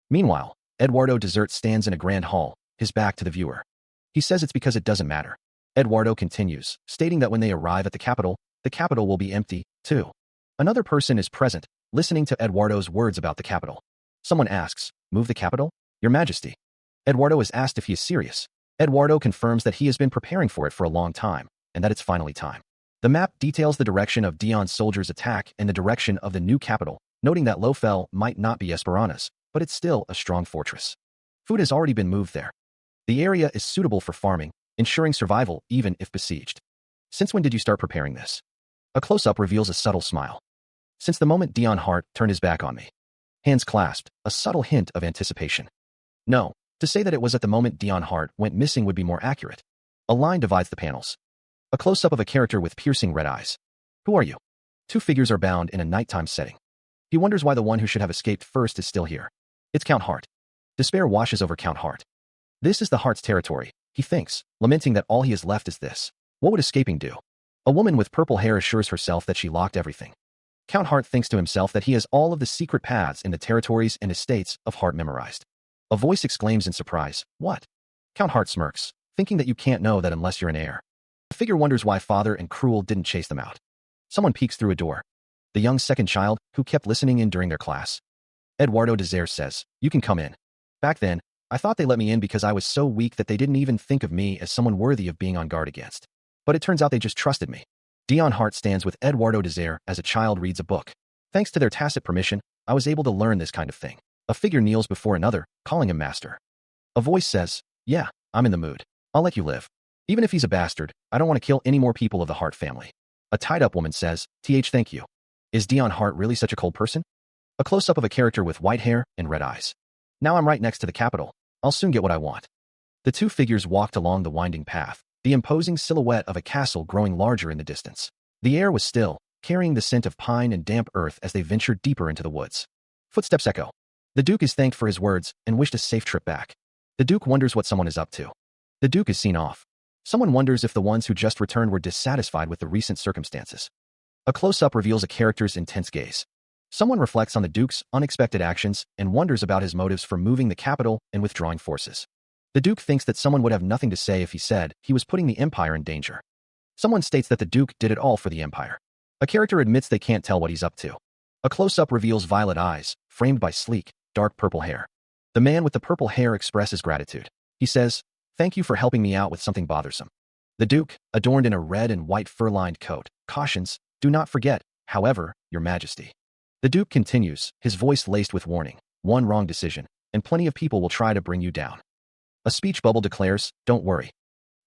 Meanwhile, Eduardo Desert stands in a grand hall, his back to the viewer. He says it's because it doesn't matter. Eduardo continues, stating that when they arrive at the capital will be empty, too. Another person is present, listening to Eduardo's words about the capital. Someone asks, "Move the capital? Your Majesty." Eduardo is asked if he is serious. Eduardo confirms that he has been preparing for it for a long time, and that it's finally time. The map details the direction of Dion's soldiers' attack and the direction of the new capital, noting that Lofel might not be Esperana's, but it's still a strong fortress. Food has already been moved there. The area is suitable for farming, ensuring survival even if besieged. Since when did you start preparing this? A close-up reveals a subtle smile. Since the moment Dion Hart turned his back on me. Hands clasped, a subtle hint of anticipation. No, to say that it was at the moment Dion Hart went missing would be more accurate. A line divides the panels. A close-up of a character with piercing red eyes. Who are you? Two figures are bound in a nighttime setting. He wonders why the one who should have escaped first is still here. It's Count Hart. Despair washes over Count Hart. This is the Hart's territory, he thinks, lamenting that all he has left is this. What would escaping do? A woman with purple hair assures herself that she locked everything. Count Hart thinks to himself that he has all of the secret paths in the territories and estates of Hart memorized. A voice exclaims in surprise, "What?" Count Hart smirks, thinking that you can't know that unless you're an heir. The figure wonders why Father and Cruel didn't chase them out. Someone peeks through a door. The young second child, who kept listening in during their class. Eduardo Desert says, "You can come in. Back then, I thought they let me in because I was so weak that they didn't even think of me as someone worthy of being on guard against. But it turns out they just trusted me." Dion Hart stands with Eduardo Desert as a child reads a book. Thanks to their tacit permission, I was able to learn this kind of thing. A figure kneels before another, calling him master. A voice says, "Yeah, I'm in the mood. I'll let you live. Even if he's a bastard, I don't want to kill any more people of the Hart family." A tied-up woman says, Thank you." Is Dion Hart really such a cold person? A close-up of a character with white hair and red eyes. Now I'm right next to the capital. I'll soon get what I want. The two figures walked along the winding path, the imposing silhouette of a castle growing larger in the distance. The air was still, carrying the scent of pine and damp earth as they ventured deeper into the woods. Footsteps echo. The Duke is thanked for his words and wished a safe trip back. The Duke wonders what someone is up to. The Duke is seen off. Someone wonders if the ones who just returned were dissatisfied with the recent circumstances. A close-up reveals a character's intense gaze. Someone reflects on the Duke's unexpected actions and wonders about his motives for moving the capital and withdrawing forces. The Duke thinks that someone would have nothing to say if he said he was putting the Empire in danger. Someone states that the Duke did it all for the Empire. A character admits they can't tell what he's up to. A close-up reveals violet eyes, framed by sleek, dark purple hair. The man with the purple hair expresses gratitude. He says, "Thank you for helping me out with something bothersome." The Duke, adorned in a red and white fur-lined coat, cautions, "Do not forget, however, Your Majesty." The Duke continues, his voice laced with warning. "One wrong decision, and plenty of people will try to bring you down." A speech bubble declares, "Don't worry."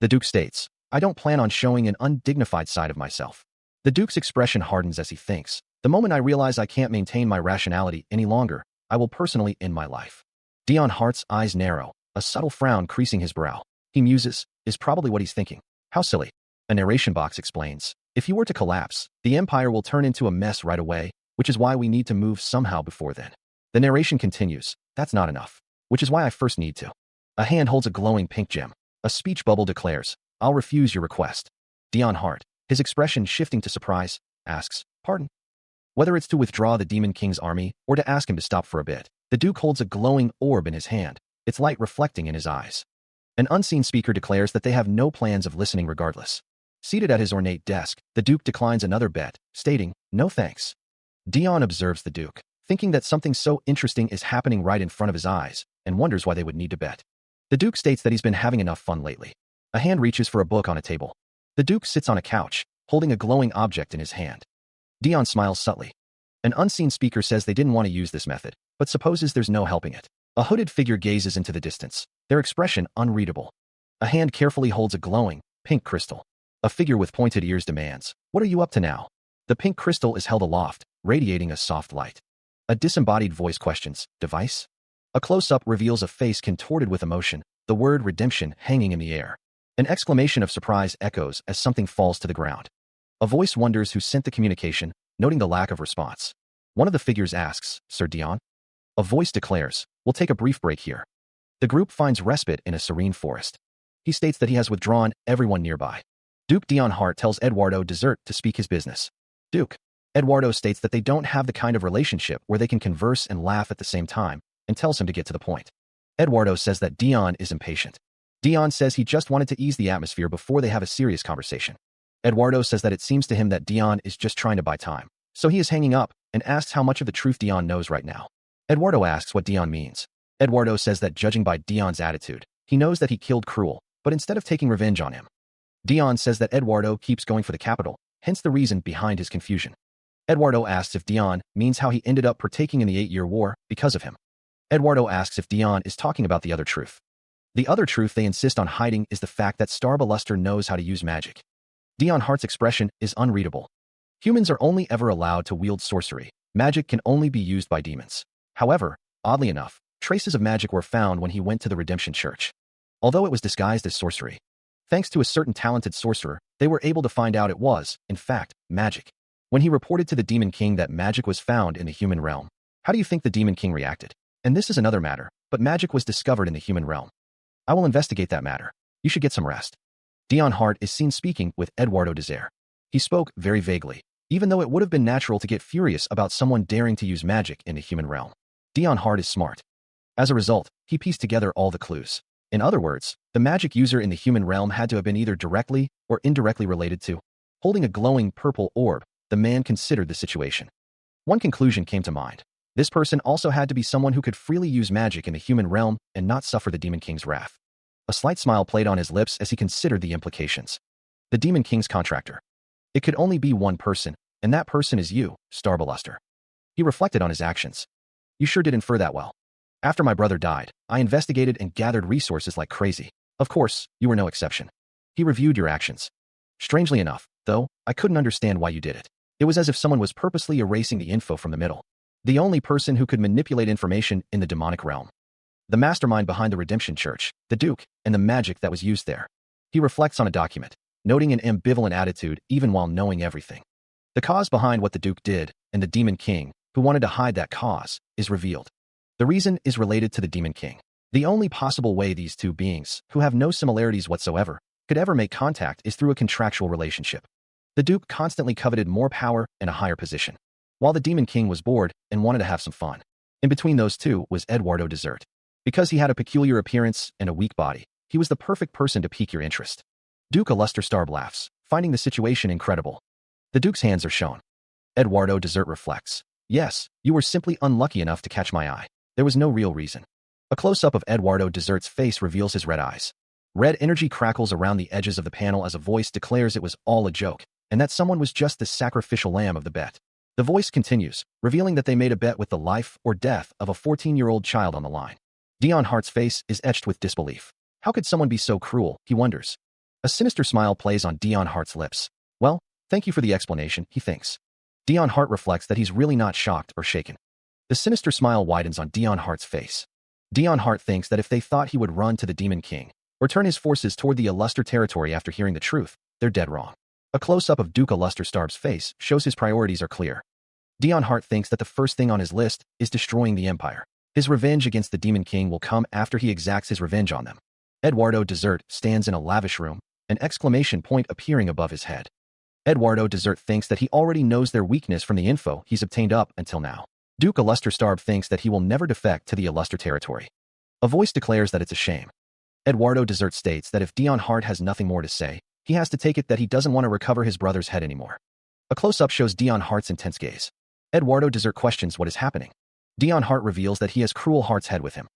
The Duke states, "I don't plan on showing an undignified side of myself." The Duke's expression hardens as he thinks, "The moment I realize I can't maintain my rationality any longer, I will personally end my life." Dion Hart's eyes narrow, a subtle frown creasing his brow. He muses, is probably what he's thinking. How silly. A narration box explains, "If you were to collapse, the Empire will turn into a mess right away, which is why we need to move somehow before then." The narration continues, "That's not enough, which is why I first need to." A hand holds a glowing pink gem. A speech bubble declares, "I'll refuse your request." Dion Hart, his expression shifting to surprise, asks, "Pardon?" Whether it's to withdraw the Demon King's army or to ask him to stop for a bit, the Duke holds a glowing orb in his hand, its light reflecting in his eyes. An unseen speaker declares that they have no plans of listening regardless. Seated at his ornate desk, the Duke declines another bet, stating, "No thanks." Dion observes the Duke, thinking that something so interesting is happening right in front of his eyes, and wonders why they would need to bet. The Duke states that he's been having enough fun lately. A hand reaches for a book on a table. The Duke sits on a couch, holding a glowing object in his hand. Dion smiles subtly. An unseen speaker says they didn't want to use this method, but supposes there's no helping it. A hooded figure gazes into the distance, their expression unreadable. A hand carefully holds a glowing, pink crystal. A figure with pointed ears demands, "What are you up to now?" The pink crystal is held aloft, radiating a soft light. A disembodied voice questions, "Device?" A close-up reveals a face contorted with emotion, the word redemption hanging in the air. An exclamation of surprise echoes as something falls to the ground. A voice wonders who sent the communication, noting the lack of response. One of the figures asks, "Sir Dion?" A voice declares, "We'll take a brief break here." The group finds respite in a serene forest. He states that he has withdrawn everyone nearby. Duke Dion Hart tells Eduardo Desert to speak his business. Duke. Eduardo states that they don't have the kind of relationship where they can converse and laugh at the same time, and tells him to get to the point. Eduardo says that Dion is impatient. Dion says he just wanted to ease the atmosphere before they have a serious conversation. Eduardo says that it seems to him that Dion is just trying to buy time. So he is hanging up and asks how much of the truth Dion knows right now. Eduardo asks what Dion means. Eduardo says that judging by Dion's attitude, he knows that he killed Cruel, but instead of taking revenge on him. Dion says that Eduardo keeps going for the capital, hence the reason behind his confusion. Eduardo asks if Dion means how he ended up partaking in the 8-year war because of him. Eduardo asks if Dion is talking about the other truth. The other truth they insist on hiding is the fact that Starbaluster knows how to use magic. Dion Hart's expression is unreadable. Humans are only ever allowed to wield sorcery. Magic can only be used by demons. However, oddly enough, traces of magic were found when he went to the Redemption Church. Although it was disguised as sorcery, thanks to a certain talented sorcerer, they were able to find out it was, in fact, magic. When he reported to the Demon King that magic was found in the human realm, how do you think the Demon King reacted? And this is another matter, but magic was discovered in the human realm. I will investigate that matter. You should get some rest. Dion Hart is seen speaking with Eduardo Desert. He spoke very vaguely, even though it would have been natural to get furious about someone daring to use magic in the human realm. Dion Hart is smart. As a result, he pieced together all the clues. In other words, the magic user in the human realm had to have been either directly or indirectly related to. Holding a glowing purple orb, the man considered the situation. One conclusion came to mind. This person also had to be someone who could freely use magic in the human realm and not suffer the Demon King's wrath. A slight smile played on his lips as he considered the implications. The Demon King's contractor. It could only be one person, and that person is you, Starbaluster. He reflected on his actions. You sure did infer that well. After my brother died, I investigated and gathered resources like crazy. Of course, you were no exception. He reviewed your actions. Strangely enough, though, I couldn't understand why you did it. It was as if someone was purposely erasing the info from the middle. The only person who could manipulate information in the demonic realm. The mastermind behind the Redemption Church, the Duke, and the magic that was used there. He reflects on a document, noting an ambivalent attitude even while knowing everything. The cause behind what the Duke did, and the Demon King, who wanted to hide that cause, is revealed. The reason is related to the Demon King. The only possible way these two beings, who have no similarities whatsoever, could ever make contact is through a contractual relationship. The Duke constantly coveted more power and a higher position, while the Demon King was bored and wanted to have some fun. In between those two was Eduardo Desert. Because he had a peculiar appearance and a weak body, he was the perfect person to pique your interest. Duke Alusterstarb laughs, finding the situation incredible. The Duke's hands are shown. Eduardo Desert reflects. Yes, you were simply unlucky enough to catch my eye. There was no real reason. A close-up of Eduardo Desert's face reveals his red eyes. Red energy crackles around the edges of the panel as a voice declares it was all a joke, and that someone was just the sacrificial lamb of the bet. The voice continues, revealing that they made a bet with the life or death of a 14-year-old child on the line. Dion Hart's face is etched with disbelief. How could someone be so cruel, he wonders. A sinister smile plays on Dion Hart's lips. Well, thank you for the explanation, he thinks. Dion Hart reflects that he's really not shocked or shaken. The sinister smile widens on Dion Hart's face. Dion Hart thinks that if they thought he would run to the Demon King, or turn his forces toward the Aluster territory after hearing the truth, they're dead wrong. A close-up of Duke Alusterstarb's face shows his priorities are clear. Dion Hart thinks that the first thing on his list is destroying the Empire. His revenge against the Demon King will come after he exacts his revenge on them. Eduardo Desert stands in a lavish room, an exclamation point appearing above his head. Eduardo Desert thinks that he already knows their weakness from the info he's obtained up until now. Duke Alusterstarb thinks that he will never defect to the Aluster territory. A voice declares that it's a shame. Eduardo Desert states that if Dion Hart has nothing more to say, he has to take it that he doesn't want to recover his brother's head anymore. A close-up shows Dion Hart's intense gaze. Eduardo Desert questions what is happening. Dion Hart reveals that he has Cruel Hart's head with him.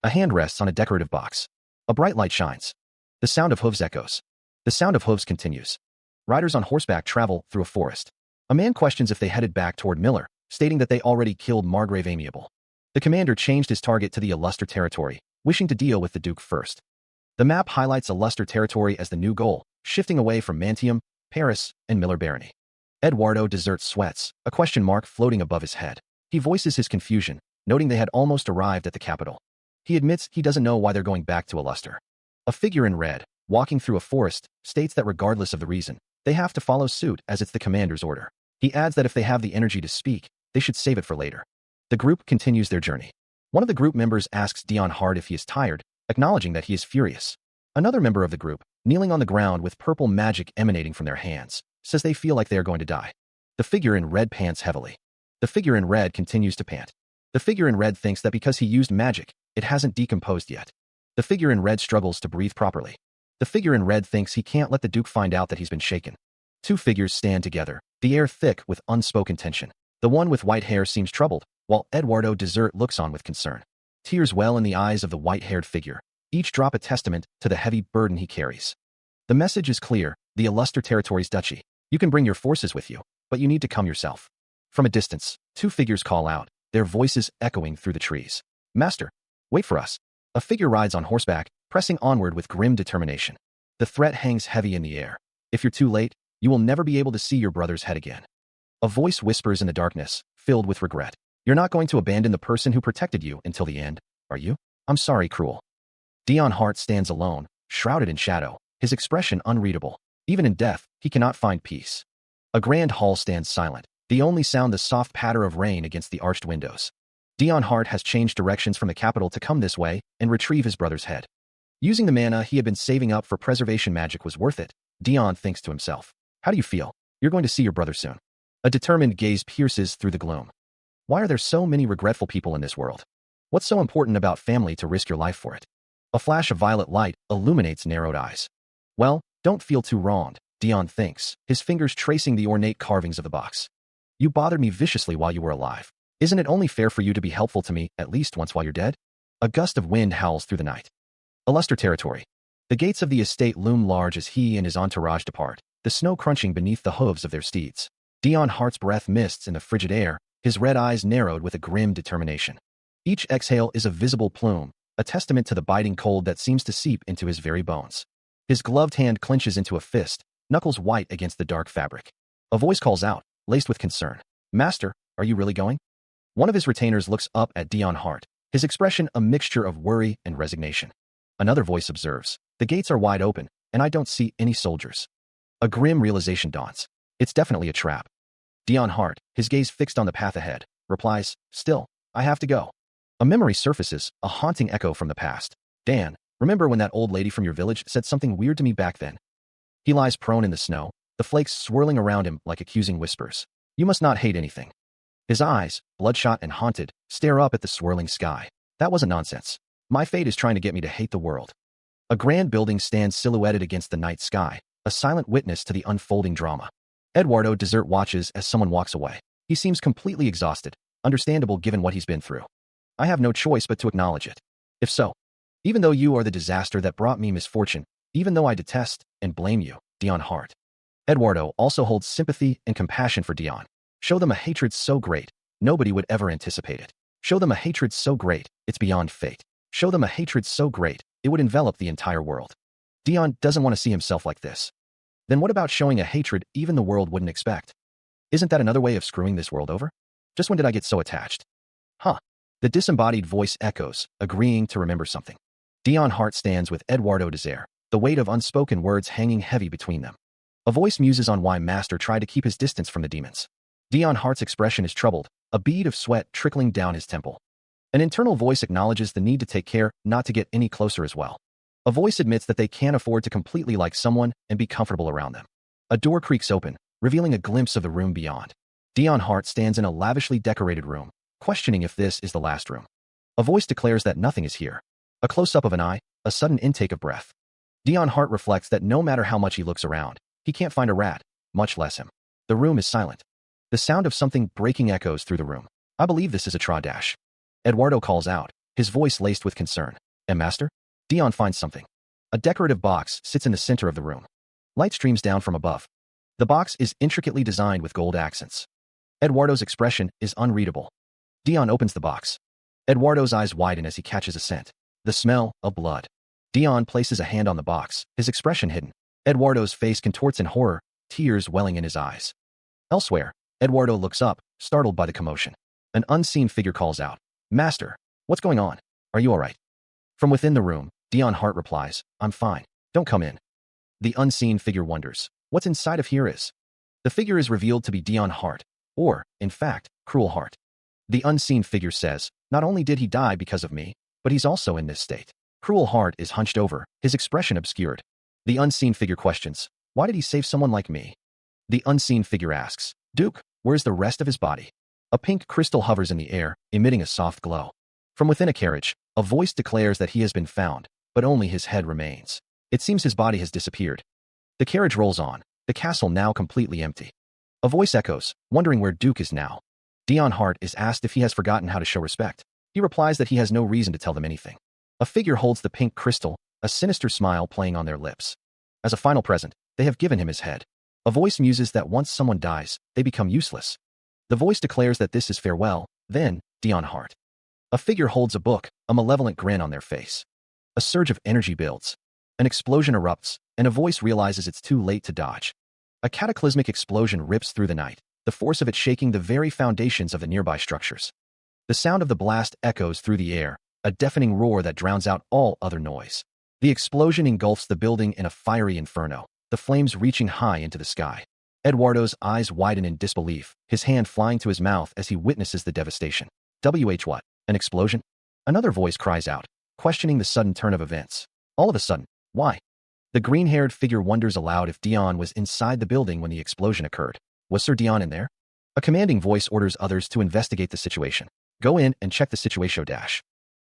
A hand rests on a decorative box. A bright light shines. The sound of hooves echoes. The sound of hooves continues. Riders on horseback travel through a forest. A man questions if they headed back toward Miller, stating that they already killed Margrave Amiable. The commander changed his target to the Aluster territory, wishing to deal with the Duke first. The map highlights Aluster territory as the new goal, shifting away from Mantium, Paris, and Miller Barony. Eduardo Desert sweats, a question mark floating above his head. He voices his confusion, noting they had almost arrived at the capital. He admits he doesn't know why they're going back to Aluster. A figure in red, walking through a forest, states that regardless of the reason, they have to follow suit as it's the commander's order. He adds that if they have the energy to speak, they should save it for later. The group continues their journey. One of the group members asks Dion Hart if he is tired, acknowledging that he is furious. Another member of the group, kneeling on the ground with purple magic emanating from their hands, says they feel like they are going to die. The figure in red pants heavily. The figure in red continues to pant. The figure in red thinks that because he used magic, it hasn't decomposed yet. The figure in red struggles to breathe properly. The figure in red thinks he can't let the Duke find out that he's been shaken. Two figures stand together, the air thick with unspoken tension. The one with white hair seems troubled, while Eduardo Desert looks on with concern. Tears well in the eyes of the white-haired figure, each drop a testament to the heavy burden he carries. The message is clear, the Illuster Territories Duchy. You can bring your forces with you, but you need to come yourself. From a distance, two figures call out, their voices echoing through the trees. Master, wait for us. A figure rides on horseback, pressing onward with grim determination. The threat hangs heavy in the air. If you're too late, you will never be able to see your brother's head again. A voice whispers in the darkness, filled with regret. You're not going to abandon the person who protected you until the end, are you? I'm sorry, cruel. Dion Hart stands alone, shrouded in shadow, his expression unreadable. Even in death, he cannot find peace. A grand hall stands silent, the only sound the soft patter of rain against the arched windows. Dion Hart has changed directions from the capital to come this way and retrieve his brother's head. Using the mana he had been saving up for preservation magic was worth it, Dion thinks to himself. How do you feel? You're going to see your brother soon. A determined gaze pierces through the gloom. Why are there so many regretful people in this world? What's so important about family to risk your life for it? A flash of violet light illuminates narrowed eyes. Well, don't feel too wronged, Dion thinks, his fingers tracing the ornate carvings of the box. You bothered me viciously while you were alive. Isn't it only fair for you to be helpful to me at least once while you're dead? A gust of wind howls through the night. Illuster Territory. The gates of the estate loom large as he and his entourage depart, the snow crunching beneath the hooves of their steeds. Dion Hart's breath mists in the frigid air, his red eyes narrowed with a grim determination. Each exhale is a visible plume, a testament to the biting cold that seems to seep into his very bones. His gloved hand clenches into a fist, knuckles white against the dark fabric. A voice calls out, laced with concern. Master, are you really going? One of his retainers looks up at Dion Hart, his expression a mixture of worry and resignation. Another voice observes, the gates are wide open, and I don't see any soldiers. A grim realization dawns. It's definitely a trap. Dion Hart, his gaze fixed on the path ahead, replies, still, I have to go. A memory surfaces, a haunting echo from the past. Dan, remember when that old lady from your village said something weird to me back then? He lies prone in the snow, the flakes swirling around him like accusing whispers. You must not hate anything. His eyes, bloodshot and haunted, stare up at the swirling sky. That wasn't nonsense. My fate is trying to get me to hate the world. A grand building stands silhouetted against the night sky, a silent witness to the unfolding drama. Eduardo Desert watches as someone walks away. He seems completely exhausted, understandable given what he's been through. I have no choice but to acknowledge it. If so, even though you are the disaster that brought me misfortune, even though I detest and blame you, Dion Hart. Eduardo also holds sympathy and compassion for Dion. Show them a hatred so great, nobody would ever anticipate it. Show them a hatred so great, it's beyond fate. Show them a hatred so great, it would envelop the entire world. Dion doesn't want to see himself like this. Then what about showing a hatred even the world wouldn't expect? Isn't that another way of screwing this world over? Just when did I get so attached? Huh. The disembodied voice echoes, agreeing to remember something. Dion Hart stands with Eduardo Desert, the weight of unspoken words hanging heavy between them. A voice muses on why Master tried to keep his distance from the demons. Dion Hart's expression is troubled, a bead of sweat trickling down his temple. An internal voice acknowledges the need to take care not to get any closer as well. A voice admits that they can't afford to completely like someone and be comfortable around them. A door creaks open, revealing a glimpse of the room beyond. Dion Hart stands in a lavishly decorated room, questioning if this is the last room. A voice declares that nothing is here. A close-up of an eye, a sudden intake of breath. Dion Hart reflects that no matter how much he looks around, he can't find a rat, much less him. The room is silent. The sound of something breaking echoes through the room. I believe this is a Tradash. Eduardo calls out, his voice laced with concern. Master? Dion finds something. A decorative box sits in the center of the room. Light streams down from above. The box is intricately designed with gold accents. Eduardo's expression is unreadable. Dion opens the box. Eduardo's eyes widen as he catches a scent. The smell of blood. Dion places a hand on the box, his expression hidden. Eduardo's face contorts in horror, tears welling in his eyes. Elsewhere, Eduardo looks up, startled by the commotion. An unseen figure calls out, Master, what's going on? Are you all right? From within the room, Dion Hart replies, I'm fine. Don't come in. The unseen figure wonders, what's inside of here is? The figure is revealed to be Dion Hart, or, in fact, Cruel Heart. The unseen figure says, not only did he die because of me, but he's also in this state. Cruel Heart is hunched over, his expression obscured. The unseen figure questions, why did he save someone like me? The unseen figure asks, Duke, where's the rest of his body? A pink crystal hovers in the air, emitting a soft glow. From within a carriage, a voice declares that he has been found, but only his head remains. It seems his body has disappeared. The carriage rolls on, the castle now completely empty. A voice echoes, wondering where Duke is now. Dion Hart is asked if he has forgotten how to show respect. He replies that he has no reason to tell them anything. A figure holds the pink crystal, a sinister smile playing on their lips. As a final present, they have given him his head. A voice muses that once someone dies, they become useless. The voice declares that this is farewell, then, Dion Hart. A figure holds a book, a malevolent grin on their face. A surge of energy builds. An explosion erupts, and a voice realizes it's too late to dodge. A cataclysmic explosion rips through the night, the force of it shaking the very foundations of the nearby structures. The sound of the blast echoes through the air, a deafening roar that drowns out all other noise. The explosion engulfs the building in a fiery inferno, the flames reaching high into the sky. Eduardo's eyes widen in disbelief, his hand flying to his mouth as he witnesses the devastation. What? An explosion? Another voice cries out, questioning the sudden turn of events. All of a sudden, why? The green-haired figure wonders aloud if Dion was inside the building when the explosion occurred. Was Sir Dion in there? A commanding voice orders others to investigate the situation. Go in and check the situation.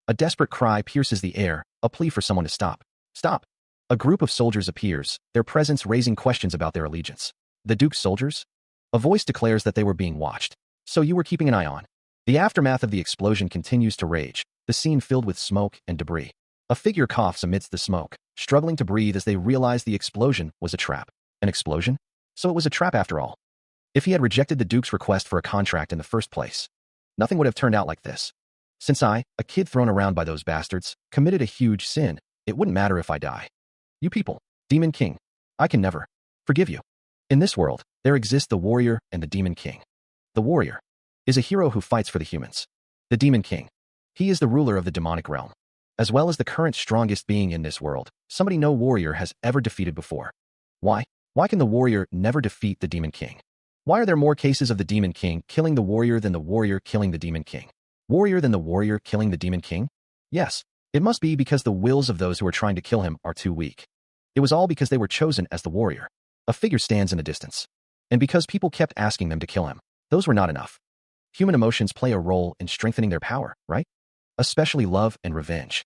A desperate cry pierces the air, a plea for someone to stop. Stop! A group of soldiers appears, their presence raising questions about their allegiance. The Duke's soldiers? A voice declares that they were being watched. So you were keeping an eye on. The aftermath of the explosion continues to rage, the scene filled with smoke and debris. A figure coughs amidst the smoke, struggling to breathe as they realize the explosion was a trap. An explosion? So it was a trap after all. If he had rejected the Duke's request for a contract in the first place, nothing would have turned out like this. Since I, a kid thrown around by those bastards, committed a huge sin, it wouldn't matter if I die. You people, Demon King, I can never forgive you. In this world, there exists the warrior and the Demon King. The warrior is a hero who fights for the humans. The Demon King, he is the ruler of the demonic realm. As well as the current strongest being in this world, somebody no warrior has ever defeated before. Why? Why can the warrior never defeat the Demon King? Why are there more cases of the Demon King killing the warrior than the warrior killing the Demon King? Warrior than the warrior killing the Demon King? Yes, it must be because the wills of those who are trying to kill him are too weak. It was all because they were chosen as the warrior. A figure stands in the distance. And because people kept asking them to kill him, those were not enough. Human emotions play a role in strengthening their power, right? Especially love and revenge.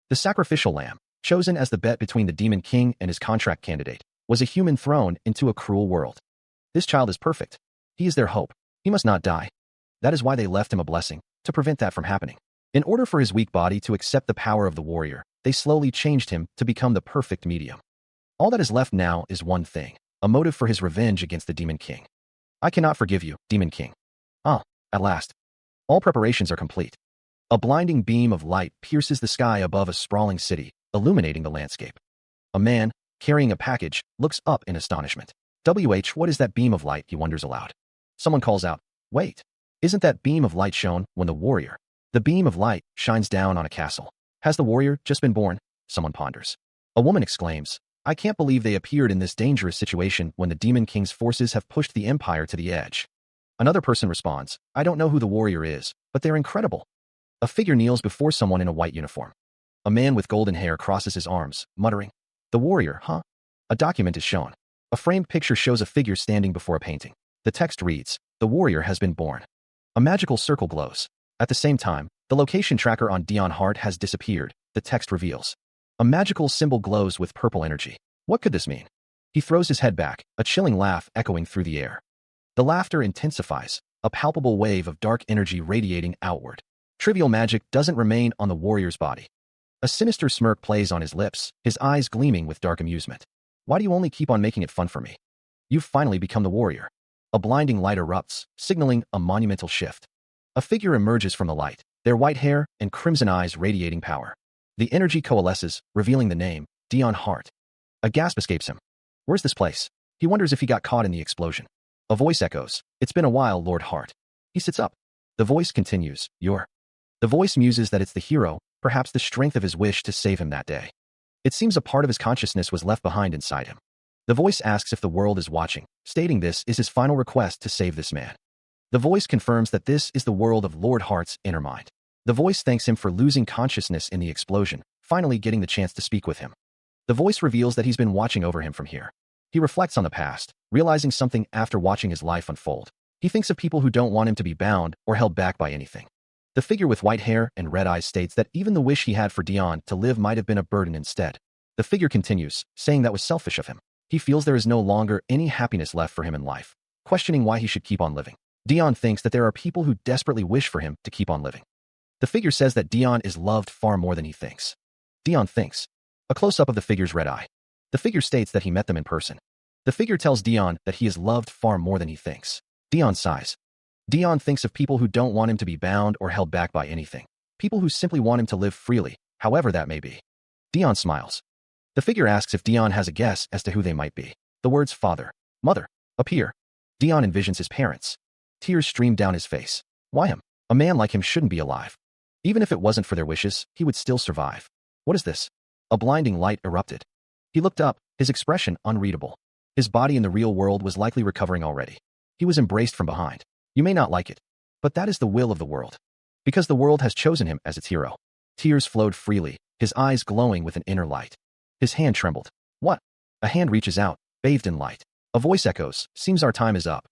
The sacrificial lamb, chosen as the bet between the Demon King and his contract candidate, was a human thrown into a cruel world. This child is perfect. He is their hope. He must not die. That is why they left him a blessing, to prevent that from happening. In order for his weak body to accept the power of the warrior, they slowly changed him to become the perfect medium. All that is left now is one thing, a motive for his revenge against the Demon King. I cannot forgive you, Demon King. Ah, at last. All preparations are complete. A blinding beam of light pierces the sky above a sprawling city, illuminating the landscape. A man, carrying a package, looks up in astonishment. What is that beam of light? He wonders aloud. Someone calls out, wait, isn't that beam of light shown when the warrior? The beam of light shines down on a castle. Has the warrior just been born? Someone ponders. A woman exclaims, I can't believe they appeared in this dangerous situation when the Demon King's forces have pushed the empire to the edge. Another person responds, I don't know who the warrior is, but they're incredible. A figure kneels before someone in a white uniform. A man with golden hair crosses his arms, muttering, the warrior, huh? A document is shown. A framed picture shows a figure standing before a painting. The text reads, the warrior has been born. A magical circle glows. At the same time, the location tracker on Dion Hart has disappeared, the text reveals. A magical symbol glows with purple energy. What could this mean? He throws his head back, a chilling laugh echoing through the air. The laughter intensifies, a palpable wave of dark energy radiating outward. Trivial magic doesn't remain on the warrior's body. A sinister smirk plays on his lips, his eyes gleaming with dark amusement. Why do you only keep on making it fun for me? You've finally become the warrior. A blinding light erupts, signaling a monumental shift. A figure emerges from the light, their white hair and crimson eyes radiating power. The energy coalesces, revealing the name, Dion Hart. A gasp escapes him. Where's this place? He wonders if he got caught in the explosion. A voice echoes, it's been a while, Lord Hart. He sits up. The voice continues, you're. The voice muses that it's the hero, perhaps the strength of his wish to save him that day. It seems a part of his consciousness was left behind inside him. The voice asks if the world is watching, stating this is his final request to save this man. The voice confirms that this is the world of Lord Heart's inner mind. The voice thanks him for losing consciousness in the explosion, finally getting the chance to speak with him. The voice reveals that he's been watching over him from here. He reflects on the past, realizing something after watching his life unfold. He thinks of people who don't want him to be bound or held back by anything. The figure with white hair and red eyes states that even the wish he had for Dion to live might have been a burden instead. The figure continues, saying that was selfish of him. He feels there is no longer any happiness left for him in life, questioning why he should keep on living. Dion thinks that there are people who desperately wish for him to keep on living. The figure says that Dion is loved far more than he thinks. Dion thinks. A close-up of the figure's red eye. The figure states that he met them in person. The figure tells Dion that he is loved far more than he thinks. Dion sighs. Dion thinks of people who don't want him to be bound or held back by anything. People who simply want him to live freely, however that may be. Dion smiles. The figure asks if Dion has a guess as to who they might be. The words father, mother appear. Dion envisions his parents. Tears stream down his face. Why him? A man like him shouldn't be alive. Even if it wasn't for their wishes, he would still survive. What is this? A blinding light erupted. He looked up, his expression unreadable. His body in the real world was likely recovering already. He was embraced from behind. You may not like it, but that is the will of the world. Because the world has chosen him as its hero. Tears flowed freely, his eyes glowing with an inner light. His hand trembled. What? A hand reaches out, bathed in light. A voice echoes, seems our time is up.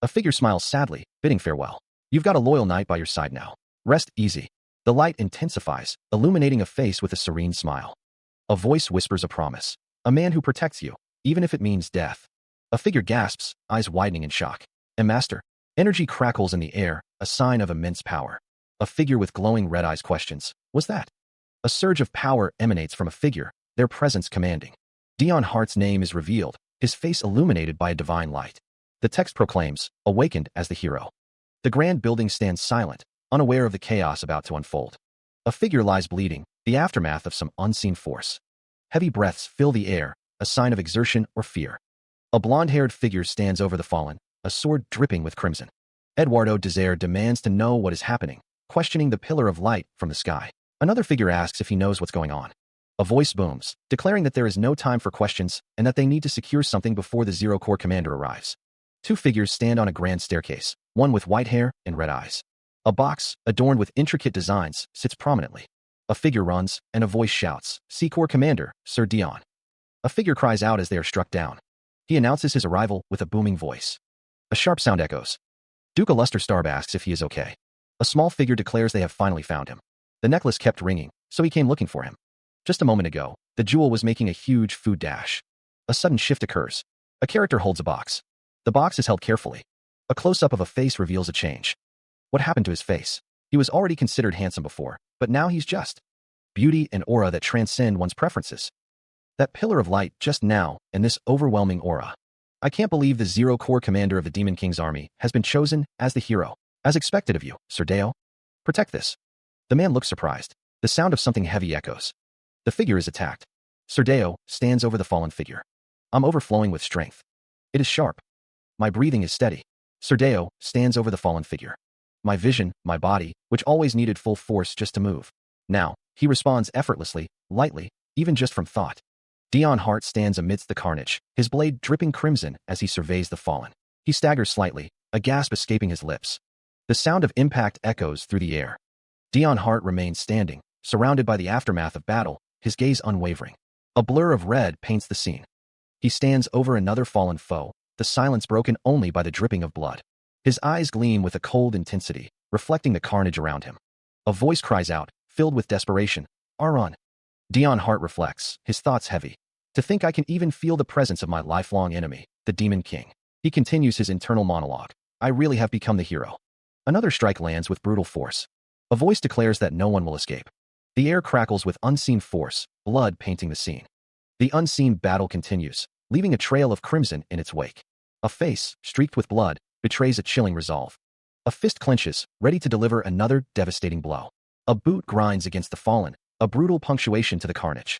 A figure smiles sadly, bidding farewell. You've got a loyal knight by your side now. Rest easy. The light intensifies, illuminating a face with a serene smile. A voice whispers a promise. A man who protects you, even if it means death. A figure gasps, eyes widening in shock. And master. Energy crackles in the air, a sign of immense power. A figure with glowing red eyes questions. What's that? A surge of power emanates from a figure, their presence commanding. Dion Hart's name is revealed, his face illuminated by a divine light. The text proclaims, awakened as the hero. The grand building stands silent, unaware of the chaos about to unfold. A figure lies bleeding, the aftermath of some unseen force. Heavy breaths fill the air, a sign of exertion or fear. A blonde-haired figure stands over the fallen, a sword dripping with crimson. Eduardo Desire demands to know what is happening, questioning the pillar of light from the sky. Another figure asks if he knows what's going on. A voice booms, declaring that there is no time for questions and that they need to secure something before the Zero Corps commander arrives. Two figures stand on a grand staircase, one with white hair and red eyes. A box, adorned with intricate designs, sits prominently. A figure runs, and a voice shouts, "Sea Corps Commander, Sir Dion." A figure cries out as they are struck down. He announces his arrival with a booming voice. A sharp sound echoes. Duke Alusterstarb asks if he is okay. A small figure declares they have finally found him. The necklace kept ringing, so he came looking for him. Just a moment ago, the jewel was making a huge food dash. A sudden shift occurs. A character holds a box. The box is held carefully. A close-up of a face reveals a change. What happened to his face? He was already considered handsome before, but now he's just beauty and aura that transcend one's preferences. That pillar of light just now, and this overwhelming aura. I can't believe the Zero Corps commander of the Demon King's army has been chosen as the hero, as expected of you, Sir Deo. Protect this. The man looks surprised. The sound of something heavy echoes. The figure is attacked. Sir Deo stands over the fallen figure. I'm overflowing with strength. It is sharp. My breathing is steady. Sir Deo stands over the fallen figure. My vision, my body, which always needed full force just to move. Now, he responds effortlessly, lightly, even just from thought. Dion Hart stands amidst the carnage, his blade dripping crimson as he surveys the fallen. He staggers slightly, a gasp escaping his lips. The sound of impact echoes through the air. Dion Hart remains standing, surrounded by the aftermath of battle, his gaze unwavering. A blur of red paints the scene. He stands over another fallen foe, the silence broken only by the dripping of blood. His eyes gleam with a cold intensity, reflecting the carnage around him. A voice cries out, filled with desperation, "Aron." Dion Hart reflects, his thoughts heavy. To think I can even feel the presence of my lifelong enemy, the Demon King. He continues his internal monologue. I really have become the hero. Another strike lands with brutal force. A voice declares that no one will escape. The air crackles with unseen force, blood painting the scene. The unseen battle continues, leaving a trail of crimson in its wake. A face, streaked with blood, betrays a chilling resolve. A fist clenches, ready to deliver another devastating blow. A boot grinds against the fallen, a brutal punctuation to the carnage.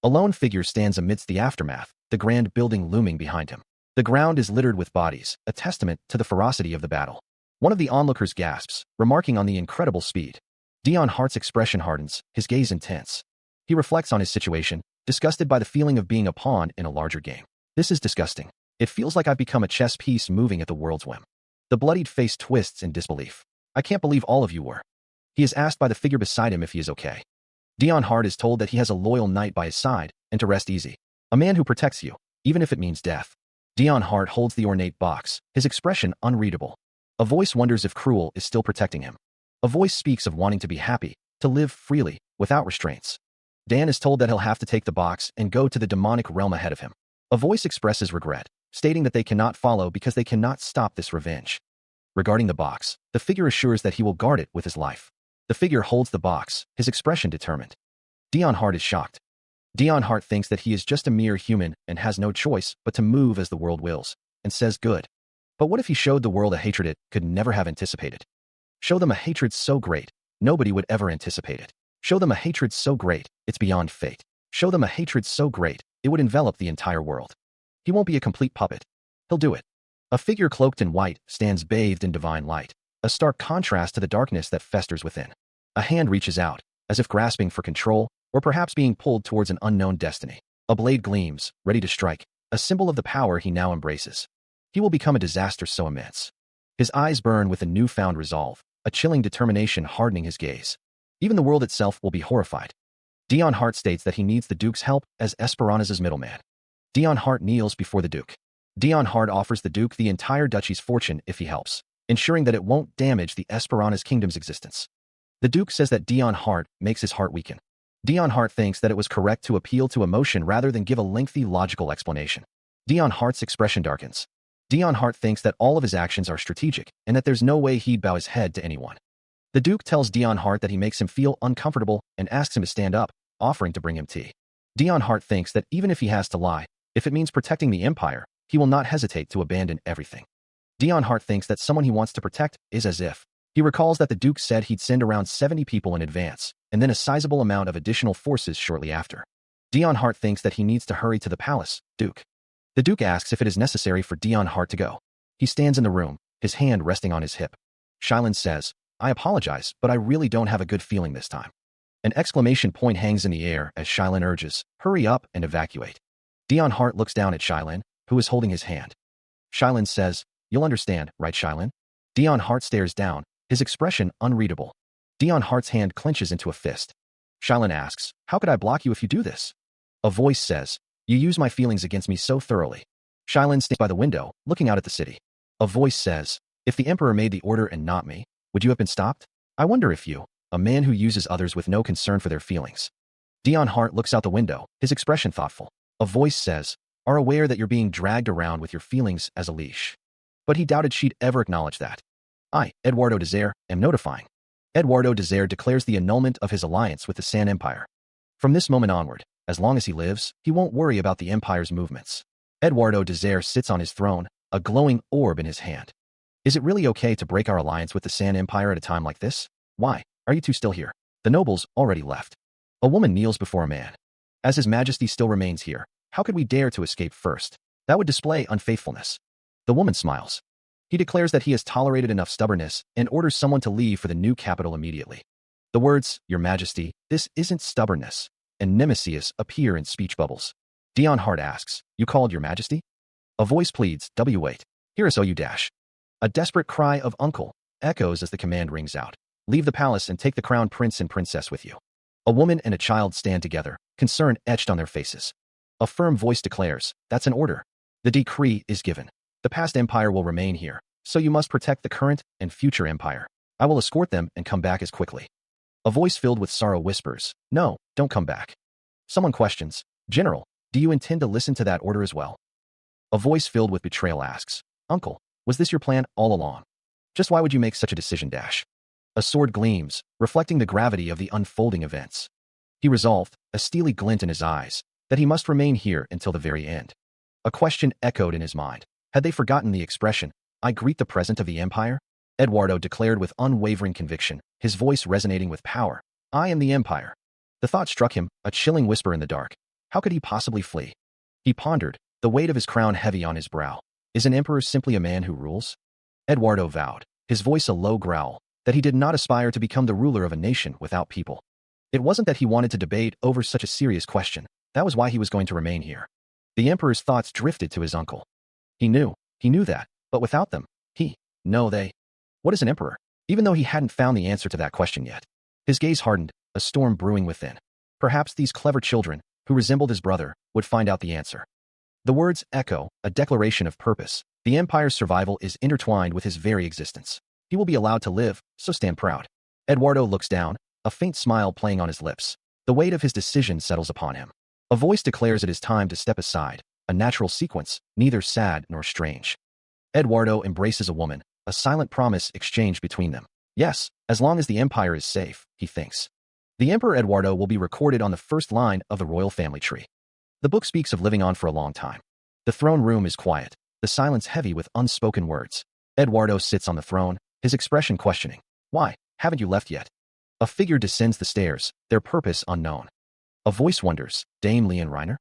A lone figure stands amidst the aftermath, the grand building looming behind him. The ground is littered with bodies, a testament to the ferocity of the battle. One of the onlookers gasps, remarking on the incredible speed. Dion Hart's expression hardens, his gaze intense. He reflects on his situation, disgusted by the feeling of being a pawn in a larger game. This is disgusting. It feels like I've become a chess piece moving at the world's whim. The bloodied face twists in disbelief. I can't believe all of you were. He is asked by the figure beside him if he is okay. Dion Hart is told that he has a loyal knight by his side and to rest easy. A man who protects you, even if it means death. Dion Hart holds the ornate box, his expression unreadable. A voice wonders if Cruel is still protecting him. A voice speaks of wanting to be happy, to live freely, without restraints. Dan is told that he'll have to take the box and go to the demonic realm ahead of him. A voice expresses regret, stating that they cannot follow because they cannot stop this revenge. Regarding the box, the figure assures that he will guard it with his life. The figure holds the box, his expression determined. Dion Hart is shocked. Dion Hart thinks that he is just a mere human and has no choice but to move as the world wills, and says good. But what if he showed the world a hatred it could never have anticipated? Show them a hatred so great, nobody would ever anticipate it. Show them a hatred so great, it's beyond fate. Show them a hatred so great, it would envelop the entire world. He won't be a complete puppet. He'll do it. A figure cloaked in white stands bathed in divine light, a stark contrast to the darkness that festers within. A hand reaches out, as if grasping for control, or perhaps being pulled towards an unknown destiny. A blade gleams, ready to strike, a symbol of the power he now embraces. He will become a disaster so immense. His eyes burn with a newfound resolve, a chilling determination hardening his gaze. Even the world itself will be horrified. Dion Hart states that he needs the Duke's help as Esperanza's middleman. Dion Hart kneels before the Duke. Dion Hart offers the Duke the entire duchy's fortune if he helps, ensuring that it won't damage the Esperanza's kingdom's existence. The Duke says that Dion Hart makes his heart weaken. Dion Hart thinks that it was correct to appeal to emotion rather than give a lengthy logical explanation. Dion Hart's expression darkens. Dion Hart thinks that all of his actions are strategic and that there's no way he'd bow his head to anyone. The Duke tells Dion Hart that he makes him feel uncomfortable and asks him to stand up, offering to bring him tea. Dion Hart thinks that even if he has to lie, if it means protecting the Empire, he will not hesitate to abandon everything. Dion Hart thinks that someone he wants to protect is as if. He recalls that the Duke said he'd send around 70 people in advance, and then a sizable amount of additional forces shortly after. Dion Hart thinks that he needs to hurry to the palace, Duke. The Duke asks if it is necessary for Dion Hart to go. He stands in the room, his hand resting on his hip. Shylin says, I apologize, but I really don't have a good feeling this time. An exclamation point hangs in the air as Shylin urges, hurry up and evacuate. Dion Hart looks down at Shylin, who is holding his hand. Shylin says, you'll understand, right Shylin? Dion Hart stares down, his expression unreadable. Dion Hart's hand clenches into a fist. Shylin asks, how could I block you if you do this? A voice says, you use my feelings against me so thoroughly. Shylin stands by the window, looking out at the city. A voice says, if the Emperor made the order and not me, would you have been stopped? I wonder if you, a man who uses others with no concern for their feelings. Dion Hart looks out the window, his expression thoughtful. A voice says, are aware that you're being dragged around with your feelings as a leash. But he doubted she'd ever acknowledge that. I, Eduardo Desire, am notifying. Eduardo Desire declares the annulment of his alliance with the San Empire. From this moment onward, as long as he lives, he won't worry about the Empire's movements. Eduardo Desire sits on his throne, a glowing orb in his hand. Is it really okay to break our alliance with the San Empire at a time like this? Why are you two still here? The nobles already left. A woman kneels before a man. As His Majesty still remains here, how could we dare to escape first? That would display unfaithfulness. The woman smiles. He declares that he has tolerated enough stubbornness and orders someone to leave for the new capital immediately. The words, Your Majesty, this isn't stubbornness, and nemesis appear in speech bubbles. Dion Hart asks, you called Your Majesty? A voice pleads, wait. Here is you dash. A desperate cry of uncle echoes as the command rings out. Leave the palace and take the crown prince and princess with you. A woman and a child stand together, concern etched on their faces. A firm voice declares, that's an order. The decree is given. The past empire will remain here, so you must protect the current and future empire. I will escort them and come back as quickly. A voice filled with sorrow whispers, no, don't come back. Someone questions, General, do you intend to listen to that order as well? A voice filled with betrayal asks, Uncle, was this your plan all along? Just why would you make such a decision dash? A sword gleams, reflecting the gravity of the unfolding events. He resolved, a steely glint in his eyes, that he must remain here until the very end. A question echoed in his mind. Had they forgotten the expression, I greet the present of the Empire? Eduardo declared with unwavering conviction, his voice resonating with power. I am the Empire. The thought struck him, a chilling whisper in the dark. How could he possibly flee? He pondered, the weight of his crown heavy on his brow. Is an emperor simply a man who rules? Eduardo vowed, his voice a low growl, that he did not aspire to become the ruler of a nation without people. It wasn't that he wanted to debate over such a serious question. That was why he was going to remain here. The emperor's thoughts drifted to his uncle. He knew that, but without them, he No, they. What is an emperor? Even though he hadn't found the answer to that question yet. His gaze hardened, a storm brewing within. Perhaps these clever children, who resembled his brother, would find out the answer. The words echo, a declaration of purpose. The empire's survival is intertwined with his very existence. He will be allowed to live, so stand proud. Eduardo looks down, a faint smile playing on his lips. The weight of his decision settles upon him. A voice declares it is time to step aside, a natural sequence, neither sad nor strange. Eduardo embraces a woman, a silent promise exchanged between them. Yes, as long as the empire is safe, he thinks. The Emperor Eduardo will be recorded on the first line of the royal family tree. The book speaks of living on for a long time. The throne room is quiet, the silence heavy with unspoken words. Eduardo sits on the throne, his expression questioning. Why, haven't you left yet? A figure descends the stairs, their purpose unknown. A voice wonders, Dame Leon Reiner?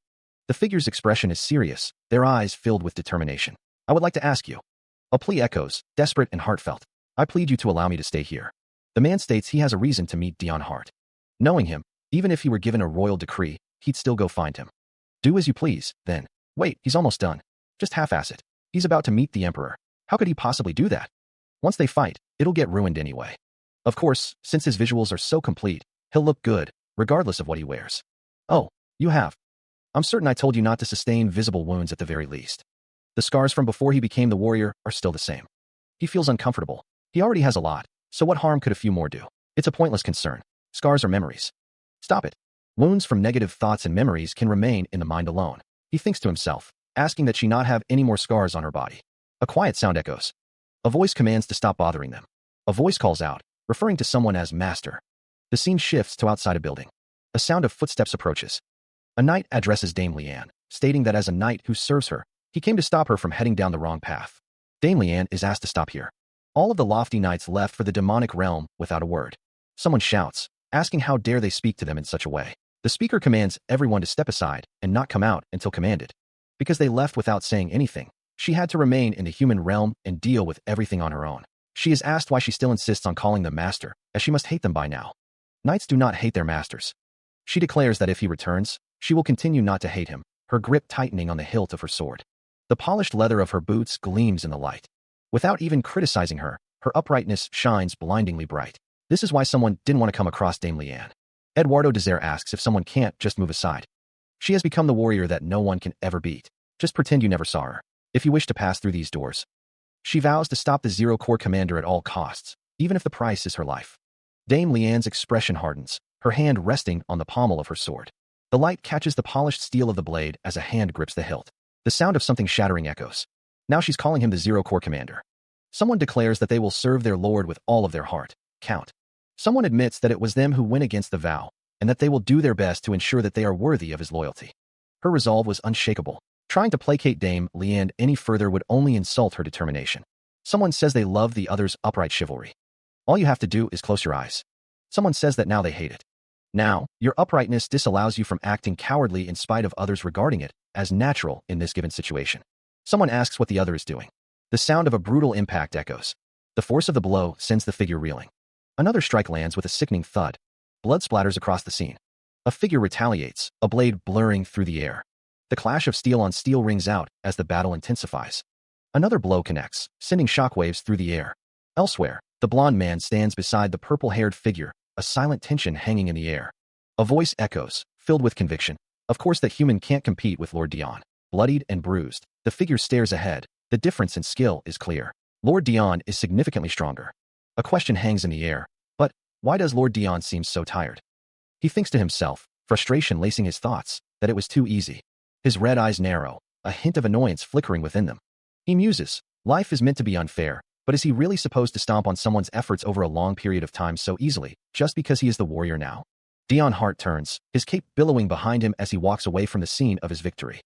The figure's expression is serious, their eyes filled with determination. I would like to ask you. A plea echoes, desperate and heartfelt. I plead you to allow me to stay here. The man states he has a reason to meet Dion Hart. Knowing him, even if he were given a royal decree, he'd still go find him. Do as you please, then. Wait, he's almost done. Just half-ass it. He's about to meet the Emperor. How could he possibly do that? Once they fight, it'll get ruined anyway. Of course, since his visuals are so complete, he'll look good, regardless of what he wears. Oh, you have. I'm certain I told you not to sustain visible wounds at the very least. The scars from before he became the warrior are still the same. He feels uncomfortable. He already has a lot, so what harm could a few more do? It's a pointless concern. Scars are memories. Stop it. Wounds from negative thoughts and memories can remain in the mind alone. He thinks to himself, asking that she not have any more scars on her body. A quiet sound echoes. A voice commands to stop bothering them. A voice calls out, referring to someone as master. The scene shifts to outside a building. A sound of footsteps approaches. A knight addresses Dame Leanne, stating that as a knight who serves her, he came to stop her from heading down the wrong path. Dame Leanne is asked to stop here. All of the lofty knights left for the demonic realm without a word. Someone shouts, asking how dare they speak to them in such a way. The speaker commands everyone to step aside and not come out until commanded. Because they left without saying anything, she had to remain in the human realm and deal with everything on her own. She is asked why she still insists on calling them master, as she must hate them by now. Knights do not hate their masters. She declares that if he returns, she will continue not to hate him, her grip tightening on the hilt of her sword. The polished leather of her boots gleams in the light. Without even criticizing her, her uprightness shines blindingly bright. This is why someone didn't want to come across Dame Leanne. Eduardo Desire asks if someone can't just move aside. She has become the warrior that no one can ever beat. Just pretend you never saw her. If you wish to pass through these doors. She vows to stop the Zero Corps commander at all costs, even if the price is her life. Dame Leanne's expression hardens, her hand resting on the pommel of her sword. The light catches the polished steel of the blade as a hand grips the hilt. The sound of something shattering echoes. Now she's calling him the Zero Corps commander. Someone declares that they will serve their lord with all of their heart. Count. Someone admits that it was them who went against the vow, and that they will do their best to ensure that they are worthy of his loyalty. Her resolve was unshakable. Trying to placate Dame Leanne any further would only insult her determination. Someone says they love the other's upright chivalry. All you have to do is close your eyes. Someone says that now they hate it. Now, your uprightness disallows you from acting cowardly in spite of others regarding it as natural in this given situation. Someone asks what the other is doing. The sound of a brutal impact echoes. The force of the blow sends the figure reeling. Another strike lands with a sickening thud. Blood splatters across the scene. A figure retaliates, a blade blurring through the air. The clash of steel on steel rings out as the battle intensifies. Another blow connects, sending shockwaves through the air. Elsewhere, the blond man stands beside the purple-haired figure, a silent tension hanging in the air. A voice echoes, filled with conviction. Of course that human can't compete with Lord Dion. Bloodied and bruised, the figure stares ahead. The difference in skill is clear. Lord Dion is significantly stronger. A question hangs in the air. But why does Lord Dion seem so tired? He thinks to himself, frustration lacing his thoughts, that it was too easy. His red eyes narrow, a hint of annoyance flickering within them. He muses, life is meant to be unfair, but is he really supposed to stomp on someone's efforts over a long period of time so easily, just because he is the warrior now? Dion Hart turns, his cape billowing behind him as he walks away from the scene of his victory.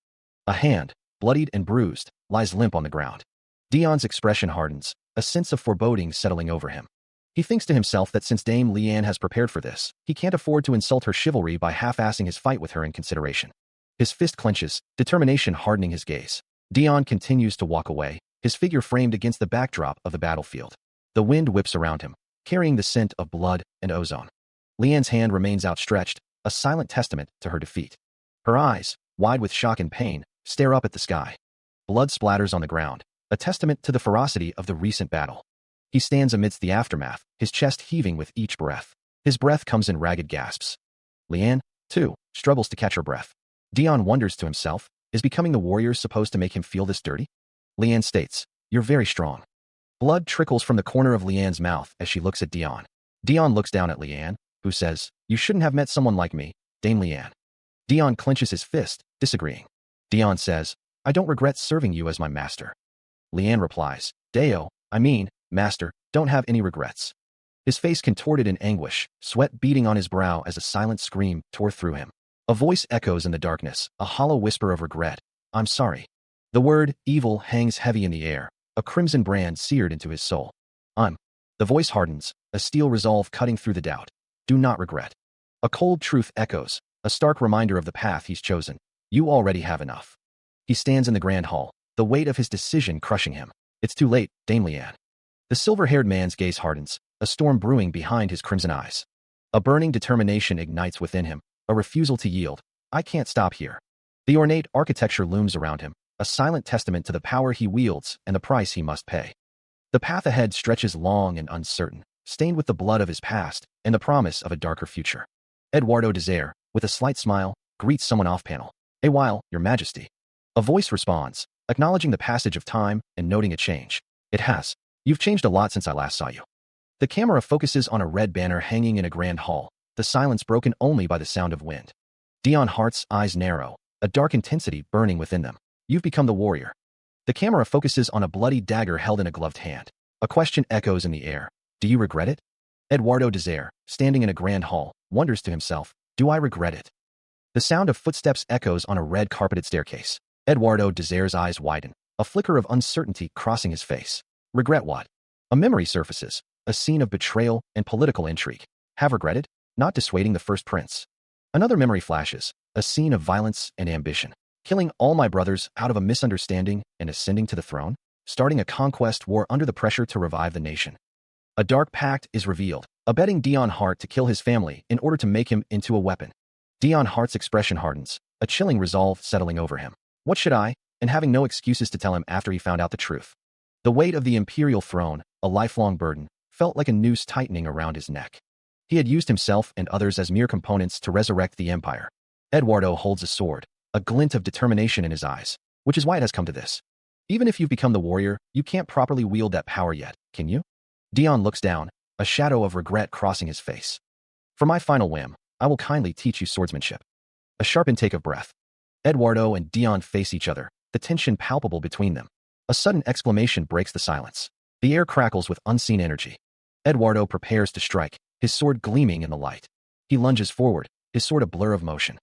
A hand, bloodied and bruised, lies limp on the ground. Dion's expression hardens, a sense of foreboding settling over him. He thinks to himself that since Dame Leanne has prepared for this, he can't afford to insult her chivalry by half-assing his fight with her in consideration. His fist clenches, determination hardening his gaze. Dion continues to walk away, his figure framed against the backdrop of the battlefield. The wind whips around him, carrying the scent of blood and ozone. Leanne's hand remains outstretched, a silent testament to her defeat. Her eyes, wide with shock and pain, stare up at the sky. Blood splatters on the ground. a testament to the ferocity of the recent battle. He stands amidst the aftermath, his chest heaving with each breath. His breath comes in ragged gasps. Leanne, too, struggles to catch her breath. Dion wonders to himself, is becoming the warrior supposed to make him feel this dirty? Leanne states, "You're very strong." Blood trickles from the corner of Leanne's mouth as she looks at Dion. Dion looks down at Leanne, who says, "You shouldn't have met someone like me, Dame Leanne." Dion clenches his fist, disagreeing. Dion says, "I don't regret serving you as my master." Leanne replies, Master, don't have any regrets." His face contorted in anguish, sweat beading on his brow as a silent scream tore through him. A voice echoes in the darkness, a hollow whisper of regret. "I'm sorry." The word evil hangs heavy in the air, a crimson brand seared into his soul. The voice hardens, a steel resolve cutting through the doubt. "Do not regret." A cold truth echoes, a stark reminder of the path he's chosen. "You already have enough." He stands in the grand hall, the weight of his decision crushing him. "It's too late, Dame Leanne." The silver-haired man's gaze hardens, a storm brewing behind his crimson eyes. A burning determination ignites within him, a refusal to yield. "I can't stop here." The ornate architecture looms around him, a silent testament to the power he wields and the price he must pay. The path ahead stretches long and uncertain, stained with the blood of his past and the promise of a darker future. Eduardo Desire, with a slight smile, greets someone off-panel. "A while, Your Majesty." A voice responds, acknowledging the passage of time and noting a change. "It has. You've changed a lot since I last saw you." The camera focuses on a red banner hanging in a grand hall, the silence broken only by the sound of wind. Dion Hart's eyes narrow, a dark intensity burning within them. "You've become the warrior." The camera focuses on a bloody dagger held in a gloved hand. A question echoes in the air. "Do you regret it?" Eduardo Desire, standing in a grand hall, wonders to himself, "Do I regret it?" The sound of footsteps echoes on a red-carpeted staircase. Eduardo Desire's eyes widen, a flicker of uncertainty crossing his face. Regret what? A memory surfaces, a scene of betrayal and political intrigue. Have regretted? Not dissuading the first prince. Another memory flashes, a scene of violence and ambition. Killing all my brothers out of a misunderstanding and ascending to the throne? Starting a conquest war under the pressure to revive the nation. A dark pact is revealed, abetting Dion Hart to kill his family in order to make him into a weapon. Dion Hart's expression hardens, a chilling resolve settling over him. What should I, and having no excuses to tell him after he found out the truth. The weight of the imperial throne, a lifelong burden, felt like a noose tightening around his neck. He had used himself and others as mere components to resurrect the empire. Eduardo holds a sword, a glint of determination in his eyes, which is why it has come to this. Even if you've become the warrior, you can't properly wield that power yet, can you? Dion looks down, a shadow of regret crossing his face. For my final whim, I will kindly teach you swordsmanship. A sharp intake of breath. Eduardo and Dion face each other, the tension palpable between them. A sudden exclamation breaks the silence. The air crackles with unseen energy. Eduardo prepares to strike, his sword gleaming in the light. He lunges forward, his sword a blur of motion.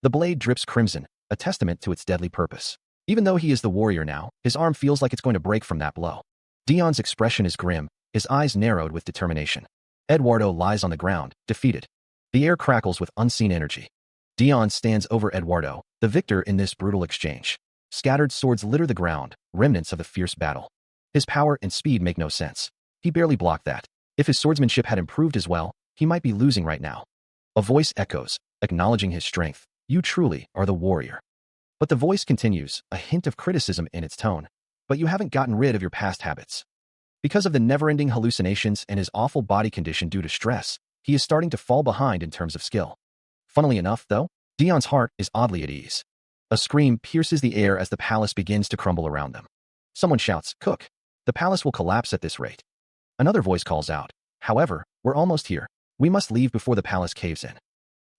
The blade drips crimson, a testament to its deadly purpose. Even though he is the warrior now, his arm feels like it's going to break from that blow. Dion's expression is grim, his eyes narrowed with determination. Eduardo lies on the ground, defeated. The air crackles with unseen energy. Dion stands over Eduardo, the victor in this brutal exchange. Scattered swords litter the ground, remnants of the fierce battle. His power and speed make no sense. He barely blocked that. If his swordsmanship had improved as well, he might be losing right now. A voice echoes, acknowledging his strength. You truly are the warrior. But the voice continues, a hint of criticism in its tone. But you haven't gotten rid of your past habits. Because of the never-ending hallucinations and his awful body condition due to stress, he is starting to fall behind in terms of skill. Funnily enough, though, Dion's heart is oddly at ease. A scream pierces the air as the palace begins to crumble around them. Someone shouts, "Cook! The palace will collapse at this rate." Another voice calls out, "However, we're almost here. We must leave before the palace caves in."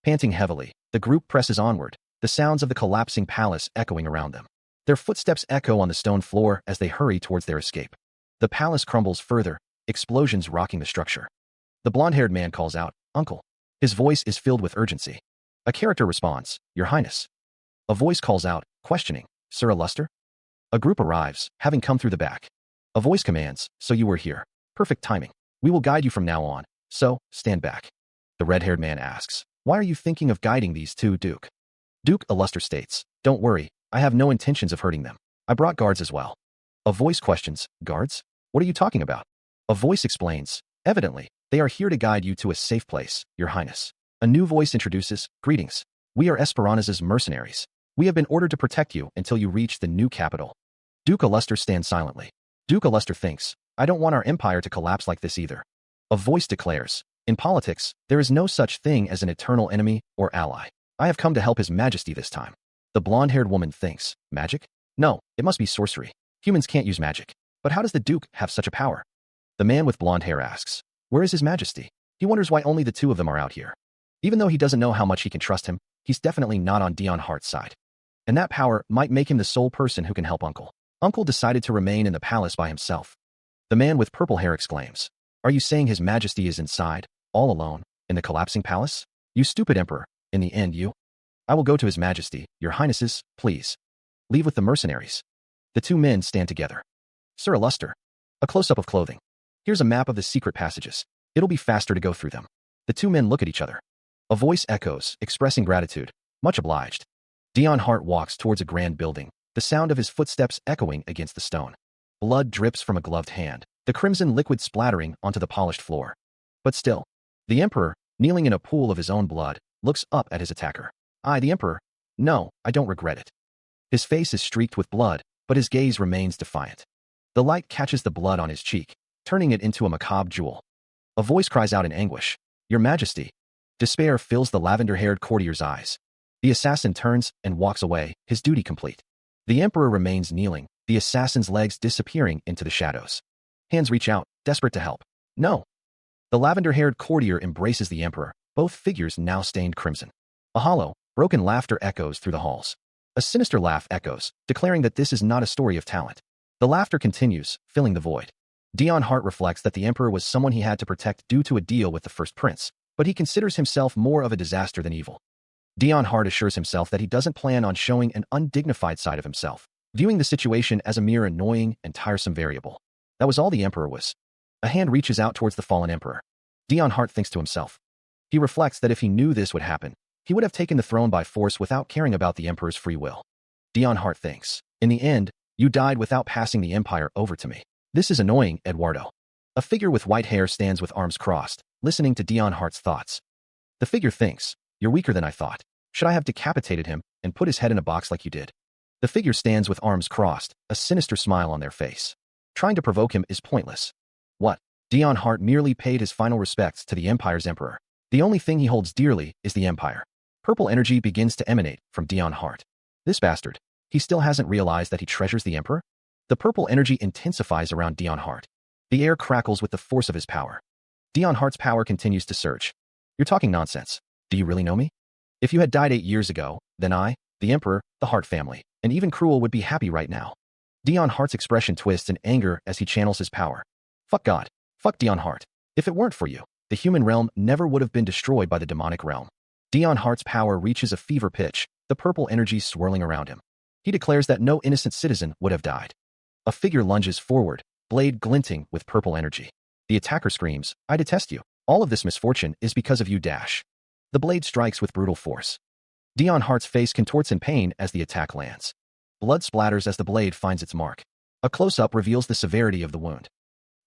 Panting heavily, the group presses onward, the sounds of the collapsing palace echoing around them. Their footsteps echo on the stone floor as they hurry towards their escape. The palace crumbles further, explosions rocking the structure. The blonde-haired man calls out, "Uncle." His voice is filled with urgency. A character responds, "Your Highness." A voice calls out, questioning, "Sir Illuster?" A group arrives, having come through the back. A voice commands, "So you were here. Perfect timing. We will guide you from now on, so stand back." The red-haired man asks, "Why are you thinking of guiding these two, Duke?" Duke Illuster states, "Don't worry, I have no intentions of hurting them. I brought guards as well." A voice questions, "Guards? What are you talking about?" A voice explains, "Evidently, they are here to guide you to a safe place, Your Highness." A new voice introduces, "Greetings. We are Esperanza's mercenaries. We have been ordered to protect you until you reach the new capital." Duke Aluster stands silently. Duke Aluster thinks, I don't want our empire to collapse like this either. A voice declares, in politics, there is no such thing as an eternal enemy or ally. I have come to help His Majesty this time. The blonde-haired woman thinks, magic? No, it must be sorcery. Humans can't use magic. But how does the Duke have such a power? The man with blonde hair asks, where is His Majesty? He wonders why only the two of them are out here. Even though he doesn't know how much he can trust him, he's definitely not on Dion Hart's side. And that power might make him the sole person who can help Uncle. Uncle decided to remain in the palace by himself. The man with purple hair exclaims, are you saying His Majesty is inside, all alone, in the collapsing palace? You stupid emperor, in the end you. I will go to His Majesty, your highnesses, please. Leave with the mercenaries. The two men stand together. Sir Aluster. A close-up of clothing. Here's a map of the secret passages. It'll be faster to go through them. The two men look at each other. A voice echoes, expressing gratitude. Much obliged. Dion Hart walks towards a grand building, the sound of his footsteps echoing against the stone. Blood drips from a gloved hand, the crimson liquid splattering onto the polished floor. But still, the Emperor, kneeling in a pool of his own blood, looks up at his attacker. I, the Emperor? No, I don't regret it. His face is streaked with blood, but his gaze remains defiant. The light catches the blood on his cheek, turning it into a macabre jewel. A voice cries out in anguish, Your Majesty. Despair fills the lavender-haired courtier's eyes. The assassin turns and walks away, his duty complete. The Emperor remains kneeling, the assassin's legs disappearing into the shadows. Hands reach out, desperate to help. No. The lavender-haired courtier embraces the Emperor, both figures now stained crimson. A hollow, broken laughter echoes through the halls. A sinister laugh echoes, declaring that this is not a story of talent. The laughter continues, filling the void. Dion Hart reflects that the Emperor was someone he had to protect due to a deal with the first prince, but he considers himself more of a disaster than evil. Dion Hart assures himself that he doesn't plan on showing an undignified side of himself, viewing the situation as a mere annoying and tiresome variable. That was all the Emperor was. A hand reaches out towards the fallen Emperor. Dion Hart thinks to himself. He reflects that if he knew this would happen, he would have taken the throne by force without caring about the Emperor's free will. Dion Hart thinks, in the end, you died without passing the empire over to me. This is annoying, Eduardo. A figure with white hair stands with arms crossed, listening to Dion Hart's thoughts. The figure thinks, you're weaker than I thought. Should I have decapitated him and put his head in a box like you did? The figure stands with arms crossed, a sinister smile on their face. Trying to provoke him is pointless. What? Dion Hart merely paid his final respects to the Empire's Emperor. The only thing he holds dearly is the Empire. Purple energy begins to emanate from Dion Hart. This bastard. He still hasn't realized that he treasures the Emperor? The purple energy intensifies around Dion Hart. The air crackles with the force of his power. Dion Hart's power continues to surge. You're talking nonsense. Do you really know me? If you had died 8 years ago, then I, the Emperor, the Hart family, and even Cruel would be happy right now. Dion Hart's expression twists in anger as he channels his power. Fuck God. Fuck Dion Hart. If it weren't for you, the human realm never would have been destroyed by the demonic realm. Dion Hart's power reaches a fever pitch, the purple energy swirling around him. He declares that no innocent citizen would have died. A figure lunges forward, blade glinting with purple energy. The attacker screams, I detest you. All of this misfortune is because of you. The blade strikes with brutal force. Dion Hart's face contorts in pain as the attack lands. Blood splatters as the blade finds its mark. A close-up reveals the severity of the wound.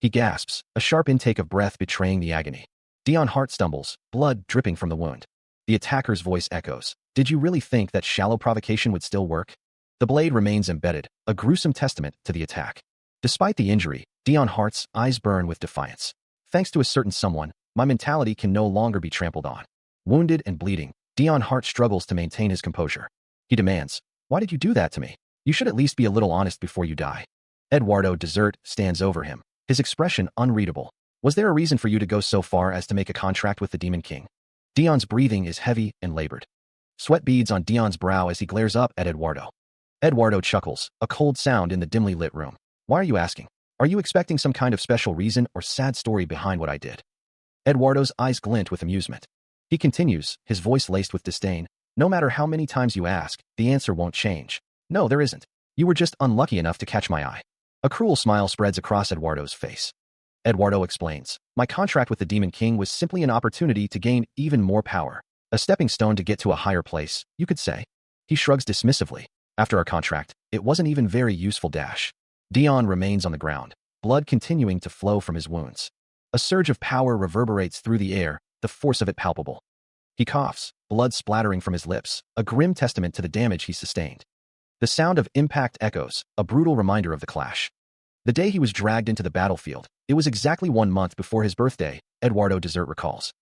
He gasps, a sharp intake of breath betraying the agony. Dion Hart stumbles, blood dripping from the wound. The attacker's voice echoes, did you really think that shallow provocation would still work? The blade remains embedded, a gruesome testament to the attack. Despite the injury, Dion Hart's eyes burn with defiance. Thanks to a certain someone, my mentality can no longer be trampled on. Wounded and bleeding, Dion Hart struggles to maintain his composure. He demands, why did you do that to me? You should at least be a little honest before you die. Eduardo Desert stands over him, his expression unreadable. Was there a reason for you to go so far as to make a contract with the Demon King? Dion's breathing is heavy and labored. Sweat beads on Dion's brow as he glares up at Eduardo. Eduardo chuckles, a cold sound in the dimly lit room. Why are you asking? Are you expecting some kind of special reason or sad story behind what I did? Eduardo's eyes glint with amusement. He continues, his voice laced with disdain. No matter how many times you ask, the answer won't change. No, there isn't. You were just unlucky enough to catch my eye. A cruel smile spreads across Eduardo's face. Eduardo explains, my contract with the Demon King was simply an opportunity to gain even more power. A stepping stone to get to a higher place, you could say. He shrugs dismissively. After our contract, it wasn't even very useful. Dion remains on the ground, blood continuing to flow from his wounds. A surge of power reverberates through the air, the force of it palpable. He coughs, blood splattering from his lips, a grim testament to the damage he sustained. The sound of impact echoes, a brutal reminder of the clash. The day he was dragged into the battlefield, it was exactly 1 month before his birthday, Eduardo Desert recalls.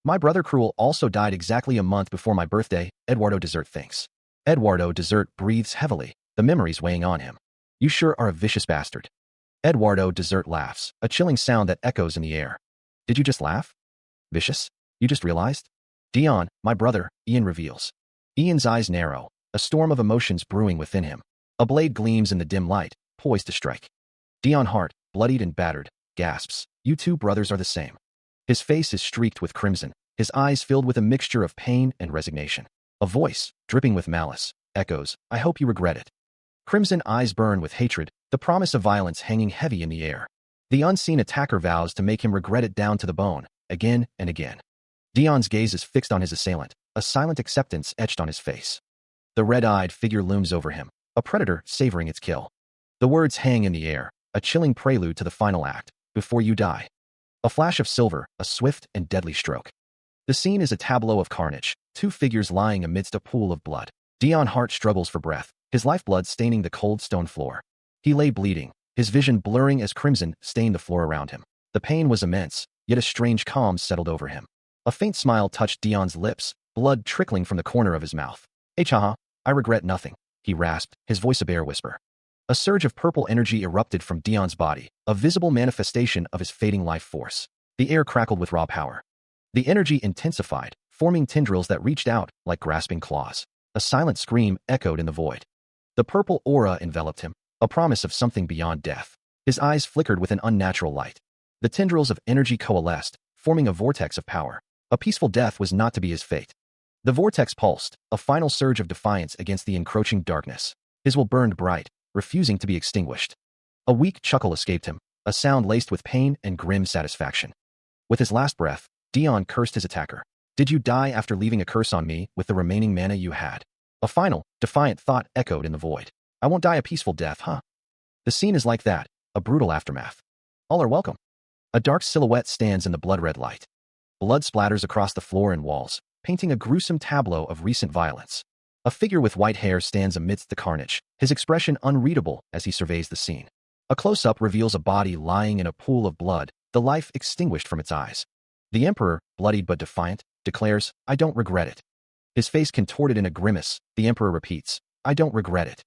My brother Cruel also died exactly a month before my birthday, Eduardo Desert thinks. Eduardo Desert breathes heavily, the memories weighing on him. You sure are a vicious bastard. Eduardo Desert laughs, a chilling sound that echoes in the air. Did you just laugh? Vicious? You just realized? Dion, my brother, Ian reveals. Ian's eyes narrow, a storm of emotions brewing within him. A blade gleams in the dim light, poised to strike. Dion Hart, bloodied and battered, gasps. You two brothers are the same. His face is streaked with crimson, his eyes filled with a mixture of pain and resignation. A voice, dripping with malice, echoes, I hope you regret it. Crimson eyes burn with hatred, the promise of violence hanging heavy in the air. The unseen attacker vows to make him regret it down to the bone, again and again. Dion's gaze is fixed on his assailant, a silent acceptance etched on his face. The red-eyed figure looms over him, a predator savoring its kill. The words hang in the air, a chilling prelude to the final act, before you die. A flash of silver, a swift and deadly stroke. The scene is a tableau of carnage, two figures lying amidst a pool of blood. Dion Hart struggles for breath, his lifeblood staining the cold stone floor. He lay bleeding, his vision blurring as crimson stained the floor around him. The pain was immense, yet a strange calm settled over him. A faint smile touched Dion's lips, blood trickling from the corner of his mouth. Haha, I regret nothing, he rasped, his voice a bare whisper. A surge of purple energy erupted from Dion's body, a visible manifestation of his fading life force. The air crackled with raw power. The energy intensified, forming tendrils that reached out like grasping claws. A silent scream echoed in the void. The purple aura enveloped him, a promise of something beyond death. His eyes flickered with an unnatural light. The tendrils of energy coalesced, forming a vortex of power. A peaceful death was not to be his fate. The vortex pulsed, a final surge of defiance against the encroaching darkness. His will burned bright, refusing to be extinguished. A weak chuckle escaped him, a sound laced with pain and grim satisfaction. With his last breath, Dion cursed his attacker. Did you die after leaving a curse on me with the remaining mana you had? A final, defiant thought echoed in the void. I won't die a peaceful death, huh? The scene is like that, a brutal aftermath. All are welcome. A dark silhouette stands in the blood-red light. Blood splatters across the floor and walls, painting a gruesome tableau of recent violence. A figure with white hair stands amidst the carnage, his expression unreadable as he surveys the scene. A close-up reveals a body lying in a pool of blood, the life extinguished from its eyes. The Emperor, bloodied but defiant, declares, I don't regret it. His face contorted in a grimace, the Emperor repeats, I don't regret it.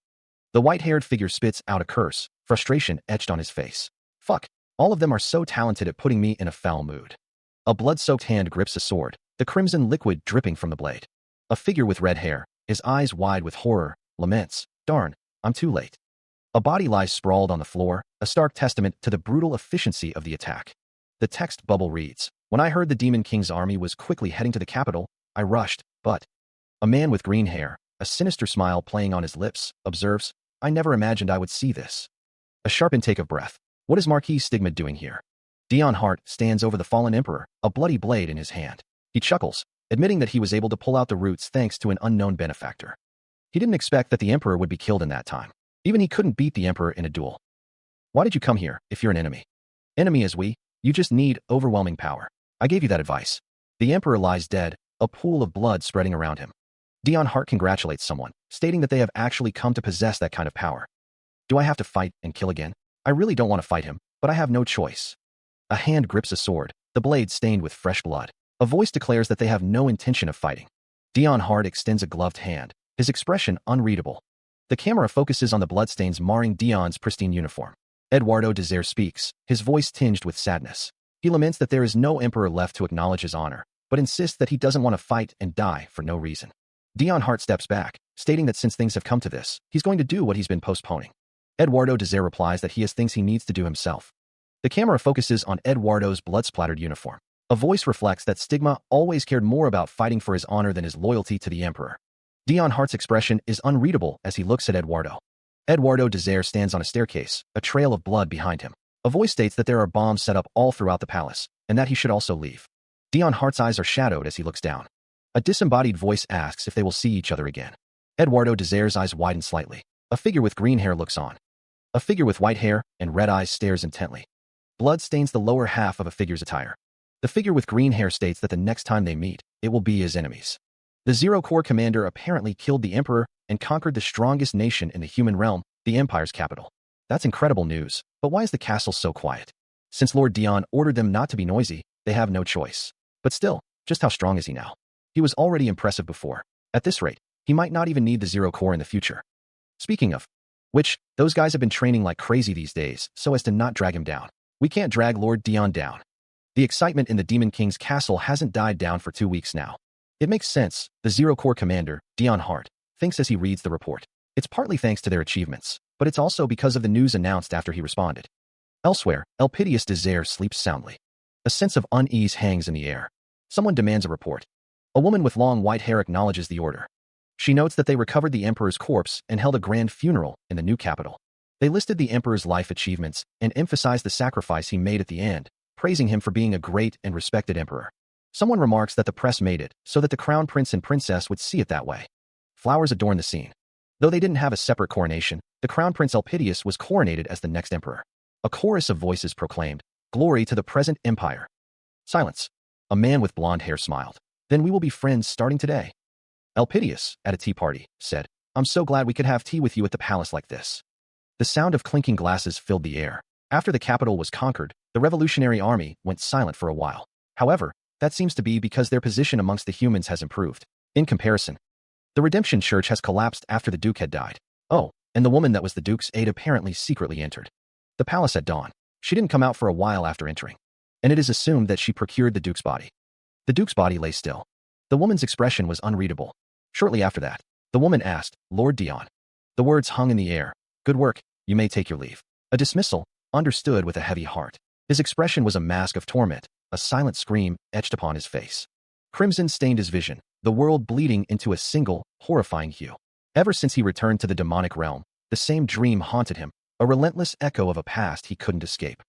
The white-haired figure spits out a curse, frustration etched on his face. Fuck, all of them are so talented at putting me in a foul mood. A blood-soaked hand grips a sword, the crimson liquid dripping from the blade. A figure with red hair, his eyes wide with horror, laments, darn, I'm too late. A body lies sprawled on the floor, a stark testament to the brutal efficiency of the attack. The text bubble reads, When I heard the Demon King's army was quickly heading to the capital, I rushed, but... A man with green hair, a sinister smile playing on his lips, observes, I never imagined I would see this. A sharp intake of breath. What is Marquis Stigma doing here? Dion Hart stands over the fallen emperor, a bloody blade in his hand. He chuckles, admitting that he was able to pull out the roots thanks to an unknown benefactor. He didn't expect that the emperor would be killed in that time. Even he couldn't beat the emperor in a duel. Why did you come here, if you're an enemy? Enemy as we, you just need overwhelming power. I gave you that advice. The emperor lies dead, a pool of blood spreading around him. Dion Hart congratulates someone, stating that they have actually come to possess that kind of power. Do I have to fight and kill again? I really don't want to fight him, but I have no choice. A hand grips a sword, the blade stained with fresh blood. A voice declares that they have no intention of fighting. Dion Hart extends a gloved hand, his expression unreadable. The camera focuses on the bloodstains marring Dion's pristine uniform. Eduardo Desert speaks, his voice tinged with sadness. He laments that there is no emperor left to acknowledge his honor, but insists that he doesn't want to fight and die for no reason. Dion Hart steps back, stating that since things have come to this, he's going to do what he's been postponing. Eduardo Desert replies that he has things he needs to do himself. The camera focuses on Eduardo's blood-splattered uniform. A voice reflects that Stigma always cared more about fighting for his honor than his loyalty to the emperor. Dion Hart's expression is unreadable as he looks at Eduardo. Eduardo Desert stands on a staircase, a trail of blood behind him. A voice states that there are bombs set up all throughout the palace, and that he should also leave. Dion Hart's eyes are shadowed as he looks down. A disembodied voice asks if they will see each other again. Eduardo Desert's eyes widen slightly. A figure with green hair looks on. A figure with white hair and red eyes stares intently. Blood stains the lower half of a figure's attire. The figure with green hair states that the next time they meet, it will be as enemies. The Zero Corps commander apparently killed the Emperor and conquered the strongest nation in the human realm, the Empire's capital. That's incredible news, but why is the castle so quiet? Since Lord Dion ordered them not to be noisy, they have no choice. But still, just how strong is he now? He was already impressive before. At this rate, he might not even need the Zero Corps in the future. Speaking of which, those guys have been training like crazy these days so as to not drag him down. We can't drag Lord Dion down. The excitement in the Demon King's castle hasn't died down for 2 weeks now. It makes sense, the Zero Corps commander, Dion Hart, thinks as he reads the report. It's partly thanks to their achievements, but it's also because of the news announced after he responded. Elsewhere, Elpidius Desire sleeps soundly. A sense of unease hangs in the air. Someone demands a report. A woman with long white hair acknowledges the order. She notes that they recovered the emperor's corpse and held a grand funeral in the new capital. They listed the emperor's life achievements and emphasized the sacrifice he made at the end, praising him for being a great and respected emperor. Someone remarks that the press made it so that the crown prince and princess would see it that way. Flowers adorn the scene. Though they didn't have a separate coronation, the crown prince Elpidius was coronated as the next emperor. A chorus of voices proclaimed, "Glory to the present empire." Silence. A man with blonde hair smiled. "Then we will be friends starting today." Elpidius, at a tea party, said, "I'm so glad we could have tea with you at the palace like this." The sound of clinking glasses filled the air. After the capital was conquered, the Revolutionary Army went silent for a while. However, that seems to be because their position amongst the humans has improved. In comparison, the Redemption Church has collapsed after the Duke had died. Oh, and the woman that was the Duke's aide apparently secretly entered the palace at dawn. She didn't come out for a while after entering, and it is assumed that she procured the Duke's body. The Duke's body lay still. The woman's expression was unreadable. Shortly after that, the woman asked, "Lord Dion." The words hung in the air. "Good work, you may take your leave." A dismissal, understood with a heavy heart. His expression was a mask of torment, a silent scream etched upon his face. Crimson stained his vision, the world bleeding into a single, horrifying hue. Ever since he returned to the demonic realm, the same dream haunted him, a relentless echo of a past he couldn't escape.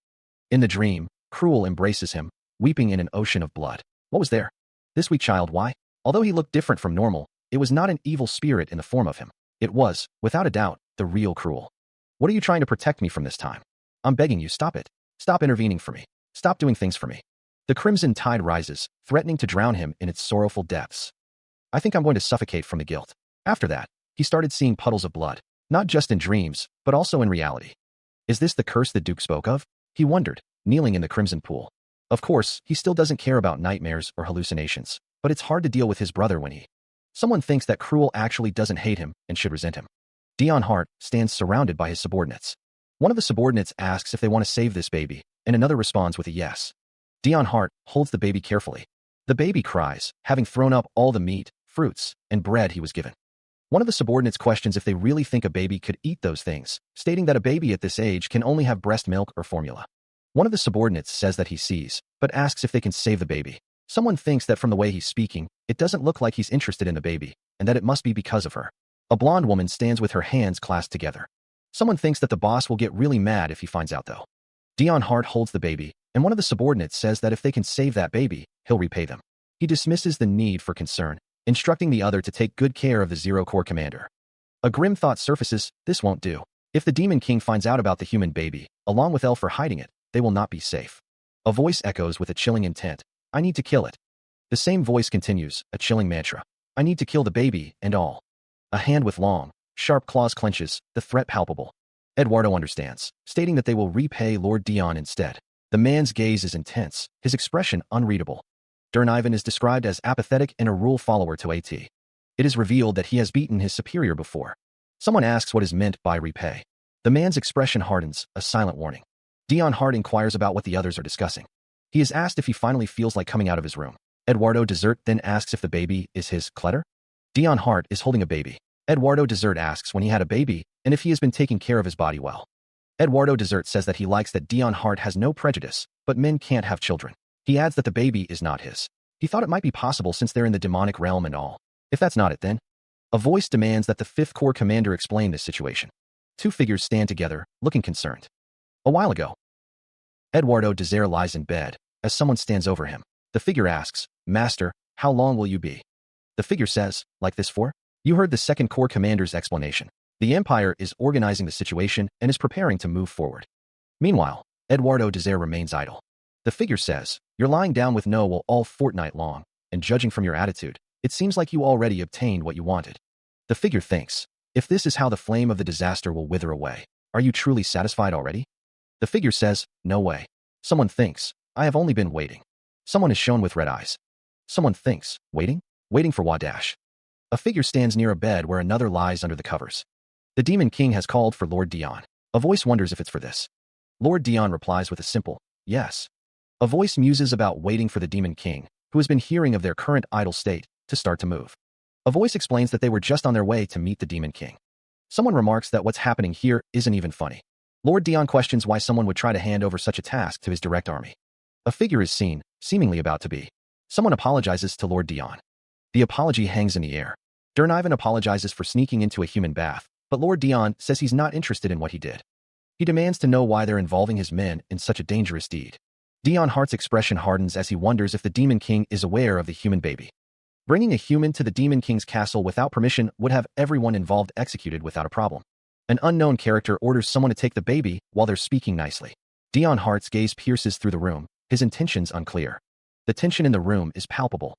In the dream, Cruel embraces him, weeping in an ocean of blood. What was there? This weak child, why? Although he looked different from normal, it was not an evil spirit in the form of him. It was, without a doubt, the real Cruel. "What are you trying to protect me from this time? I'm begging you, stop it. Stop intervening for me. Stop doing things for me." The crimson tide rises, threatening to drown him in its sorrowful depths. "I think I'm going to suffocate from the guilt." After that, he started seeing puddles of blood, not just in dreams, but also in reality. Is this the curse the Duke spoke of? He wondered, kneeling in the crimson pool. Of course, he still doesn't care about nightmares or hallucinations, but it's hard to deal with his brother when someone thinks that Cruel actually doesn't hate him and should resent him. Dion Hart stands surrounded by his subordinates. One of the subordinates asks if they want to save this baby, and another responds with a yes. Dion Hart holds the baby carefully. The baby cries, having thrown up all the meat, fruits, and bread he was given. One of the subordinates questions if they really think a baby could eat those things, stating that a baby at this age can only have breast milk or formula. One of the subordinates says that he sees, but asks if they can save the baby. Someone thinks that from the way he's speaking, it doesn't look like he's interested in the baby, and that it must be because of her. A blonde woman stands with her hands clasped together. Someone thinks that the boss will get really mad if he finds out though. Dion Hart holds the baby, and one of the subordinates says that if they can save that baby, he'll repay them. He dismisses the need for concern, instructing the other to take good care of the Zero Corps commander. A grim thought surfaces, this won't do. If the Demon King finds out about the human baby, along with Elf for hiding it, they will not be safe. A voice echoes with a chilling intent. "I need to kill it." The same voice continues, a chilling mantra. "I need to kill the baby, and all." A hand with long, sharp claws clenches, the threat palpable. Eduardo understands, stating that they will repay Lord Dion instead. The man's gaze is intense, his expression unreadable. Ivan is described as apathetic and a rule follower to AT. It is revealed that he has beaten his superior before. Someone asks what is meant by repay. The man's expression hardens, a silent warning. Dion Hart inquires about what the others are discussing. He is asked if he finally feels like coming out of his room. Eduardo Desert then asks if the baby is his clutter. Dion Hart is holding a baby. Eduardo Desert asks when he had a baby and if he has been taking care of his body well. Eduardo Desert says that he likes that Dion Hart has no prejudice, but men can't have children. He adds that the baby is not his. He thought it might be possible since they're in the demonic realm and all. If that's not it then? A voice demands that the 5th Corps commander explain this situation. Two figures stand together, looking concerned. A while ago, Eduardo Desert lies in bed, as someone stands over him. The figure asks, "Master, how long will you be?" The figure says, "Like this for?" You heard the 2nd Corps commander's explanation. The Empire is organizing the situation and is preparing to move forward. Meanwhile, Eduardo Desert remains idle. The figure says, "You're lying down with no will all fortnight long, and judging from your attitude, It seems like you already obtained what you wanted. The figure thinks, if this is how the flame of the disaster will wither away, are you truly satisfied already? The figure says, no way. Someone thinks, I have only been waiting. Someone is shown with red eyes. Someone thinks, waiting? Waiting for what dash? A figure stands near a bed where another lies under the covers. The Demon King has called for Lord Dion. A voice wonders if it's for this. Lord Dion replies with a simple, yes. A voice muses about waiting for the Demon King, who has been hearing of their current idle state, to start to move. A voice explains that they were just on their way to meet the Demon King. Someone remarks that what's happening here isn't even funny. Lord Dion questions why someone would try to hand over such a task to his direct army. A figure is seen, seemingly about to be. Someone apologizes to Lord Dion. The apology hangs in the air. Durnivan apologizes for sneaking into a human bath, but Lord Dion says he's not interested in what he did. He demands to know why they're involving his men in such a dangerous deed. Dion Hart's expression hardens as he wonders if the Demon King is aware of the human baby. Bringing a human to the Demon King's castle without permission would have everyone involved executed without a problem. An unknown character orders someone to take the baby while they're speaking nicely. Dion Hart's gaze pierces through the room, his intentions unclear. The tension in the room is palpable.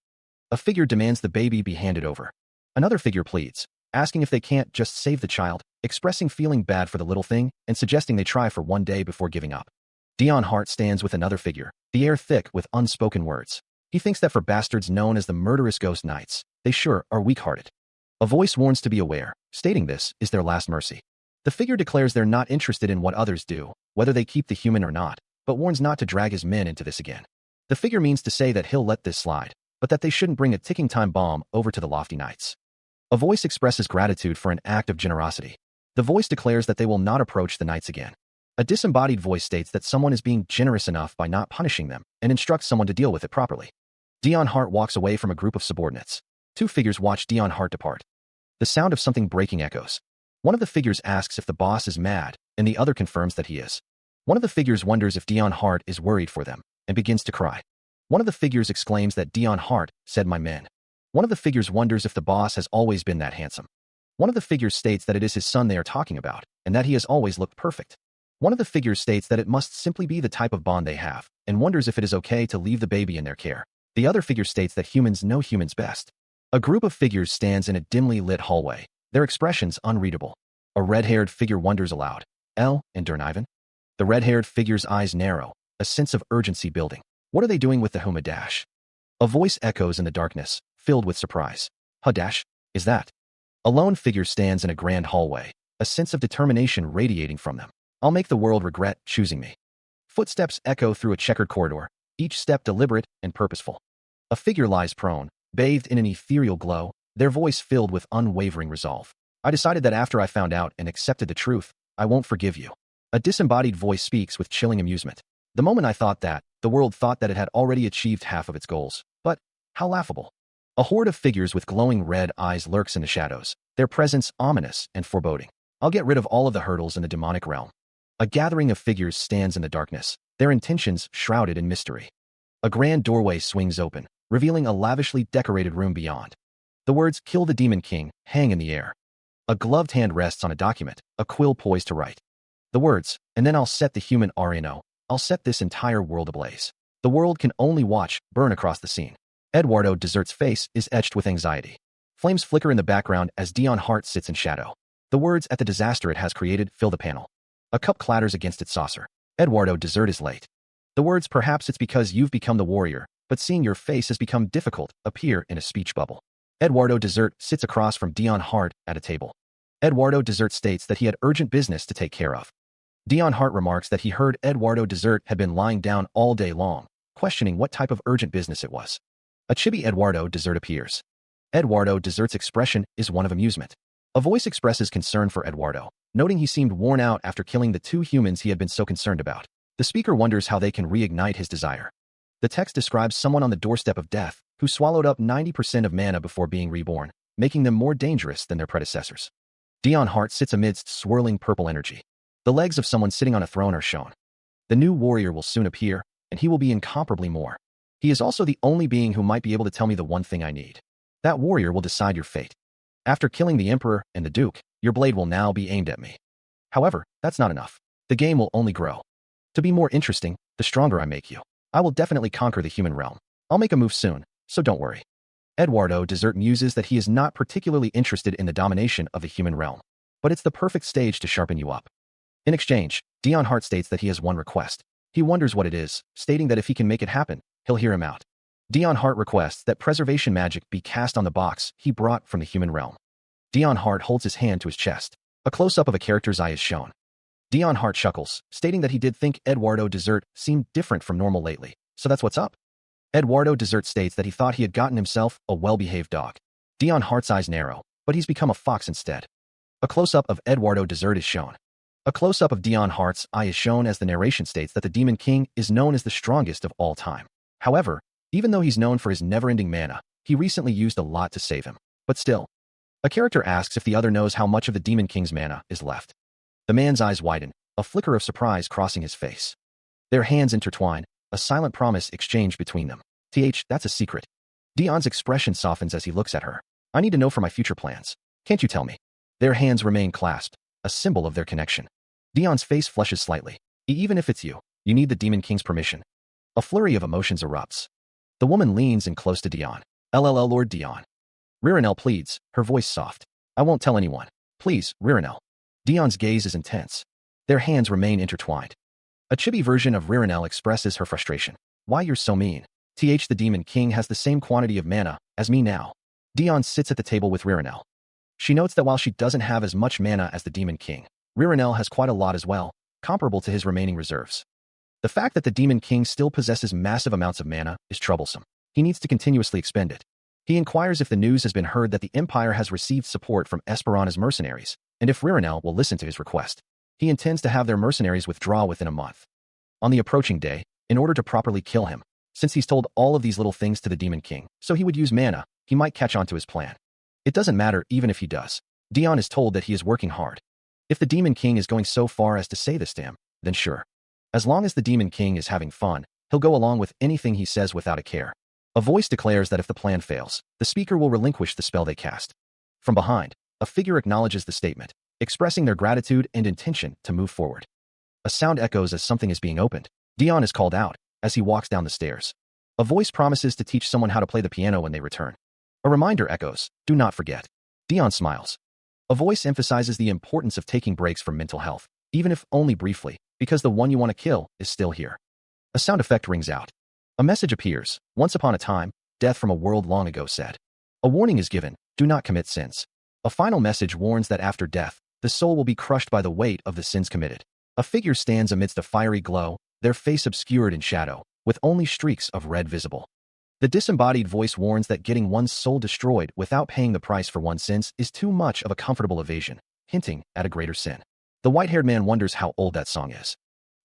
A figure demands the baby be handed over. Another figure pleads, asking if they can't just save the child, expressing feeling bad for the little thing and suggesting they try for one day before giving up. Dion Hart stands with another figure, the air thick with unspoken words. He thinks that for bastards known as the murderous ghost knights, they sure are weak-hearted. A voice warns to be aware, stating this is their last mercy. The figure declares they're not interested in what others do, whether they keep the human or not, but warns not to drag his men into this again. The figure means to say that he'll let this slide, but that they shouldn't bring a ticking time bomb over to the lofty knights. A voice expresses gratitude for an act of generosity. The voice declares that they will not approach the knights again. A disembodied voice states that someone is being generous enough by not punishing them and instructs someone to deal with it properly. Dion Hart walks away from a group of subordinates. Two figures watch Dion Hart depart. The sound of something breaking echoes. One of the figures asks if the boss is mad, and the other confirms that he is. One of the figures wonders if Dion Hart is worried for them, and begins to cry. One of the figures exclaims that Dion Hart said my men. One of the figures wonders if the boss has always been that handsome. One of the figures states that it is his son they are talking about, and that he has always looked perfect. One of the figures states that it must simply be the type of bond they have, and wonders if it is okay to leave the baby in their care. The other figure states that humans know humans best. A group of figures stands in a dimly lit hallway, their expressions unreadable. A red-haired figure wonders aloud, El and Durnivan? The red-haired figure's eyes narrow, a sense of urgency building. What are they doing with the Humadash? A voice echoes in the darkness, filled with surprise. Hadash? Is that? A lone figure stands in a grand hallway, a sense of determination radiating from them. I'll make the world regret choosing me. Footsteps echo through a checkered corridor, each step deliberate and purposeful. A figure lies prone, bathed in an ethereal glow, their voice filled with unwavering resolve. I decided that after I found out and accepted the truth, I won't forgive you. A disembodied voice speaks with chilling amusement. The moment I thought that, the world thought that it had already achieved half of its goals. But, how laughable. A horde of figures with glowing red eyes lurks in the shadows, their presence ominous and foreboding. I'll get rid of all of the hurdles in the demonic realm. A gathering of figures stands in the darkness, their intentions shrouded in mystery. A grand doorway swings open, revealing a lavishly decorated room beyond. The words, "Kill the Demon King," hang in the air. A gloved hand rests on a document, a quill poised to write. The words, "And then I'll set the human RNO. I'll set this entire world ablaze. The world can only watch," burn across the scene. Eduardo Desert's face is etched with anxiety. Flames flicker in the background as Dion Hart sits in shadow. The words, "At the disaster it has created," fill the panel. A cup clatters against its saucer. Eduardo Desert is late. The words, "Perhaps it's because you've become the warrior, but seeing your face has become difficult," appear in a speech bubble. Eduardo Desert sits across from Dion Hart at a table. Eduardo Desert states that he had urgent business to take care of. Dion Hart remarks that he heard Eduardo Desert had been lying down all day long, questioning what type of urgent business it was. A chibi Eduardo Desert appears. Eduardo Desert's expression is one of amusement. A voice expresses concern for Eduardo, noting he seemed worn out after killing the two humans he had been so concerned about. The speaker wonders how they can reignite his desire. The text describes someone on the doorstep of death who swallowed up 90% of mana before being reborn, making them more dangerous than their predecessors. Dion Hart sits amidst swirling purple energy. The legs of someone sitting on a throne are shown. The new warrior will soon appear, and he will be incomparably more. He is also the only being who might be able to tell me the one thing I need. That warrior will decide your fate. After killing the Emperor and the Duke, your blade will now be aimed at me. However, that's not enough. The game will only grow. To be more interesting, the stronger I make you. I will definitely conquer the human realm. I'll make a move soon, so don't worry. Eduardo Desert muses that he is not particularly interested in the domination of the human realm, but it's the perfect stage to sharpen you up. In exchange, Dion Hart states that he has one request. He wonders what it is, stating that if he can make it happen, he'll hear him out. Dion Hart requests that preservation magic be cast on the box he brought from the human realm. Dion Hart holds his hand to his chest. A close-up of a character's eye is shown. Dion Hart chuckles, stating that he did think Eduardo Desert seemed different from normal lately, so that's what's up. Eduardo Desert states that he thought he had gotten himself a well-behaved dog. Dion Hart's eyes narrow, but he's become a fox instead. A close-up of Eduardo Desert is shown. A close-up of Dion Hart's eye is shown as the narration states that the Demon King is known as the strongest of all time. However, even though he's known for his never-ending mana, he recently used a lot to save him. But still, a character asks if the other knows how much of the Demon King's mana is left. The man's eyes widen, a flicker of surprise crossing his face. Their hands intertwine, a silent promise exchanged between them. That's a secret. Dion's expression softens as he looks at her. I need to know for my future plans. Can't you tell me? Their hands remain clasped, a symbol of their connection. Dion's face flushes slightly. Even if it's you need the Demon King's permission. A flurry of emotions erupts. The woman leans in close to Dion. LLL Lord Dion. Ririnel pleads, her voice soft. I won't tell anyone. Please, Ririnel. Dion's gaze is intense. Their hands remain intertwined. A chibi version of Ririnel expresses her frustration. Why you're so mean? The Demon King has the same quantity of mana as me now. Dion sits at the table with Ririnel. She notes that while she doesn't have as much mana as the Demon King, Ririnel has quite a lot as well, comparable to his remaining reserves. The fact that the Demon King still possesses massive amounts of mana is troublesome. He needs to continuously expend it. He inquires if the news has been heard that the Empire has received support from Esperana's mercenaries, and if Ririnel will listen to his request. He intends to have their mercenaries withdraw within a month. On the approaching day, in order to properly kill him, since he's told all of these little things to the Demon King, so he would use mana, he might catch on to his plan. It doesn't matter even if he does. Dion is told that he is working hard. If the Demon King is going so far as to say this to him, then sure. As long as the Demon King is having fun, he'll go along with anything he says without a care. A voice declares that if the plan fails, the speaker will relinquish the spell they cast. From behind, a figure acknowledges the statement, expressing their gratitude and intention to move forward. A sound echoes as something is being opened. Dion is called out as he walks down the stairs. A voice promises to teach someone how to play the piano when they return. A reminder echoes, do not forget. Dion smiles. A voice emphasizes the importance of taking breaks from mental health, even if only briefly, because the one you want to kill is still here. A sound effect rings out. A message appears. Once upon a time, death from a world long ago said. A warning is given, do not commit sins. A final message warns that after death, the soul will be crushed by the weight of the sins committed. A figure stands amidst a fiery glow, their face obscured in shadow, with only streaks of red visible. The disembodied voice warns that getting one's soul destroyed without paying the price for one's sins is too much of a comfortable evasion, hinting at a greater sin. The white-haired man wonders how old that song is.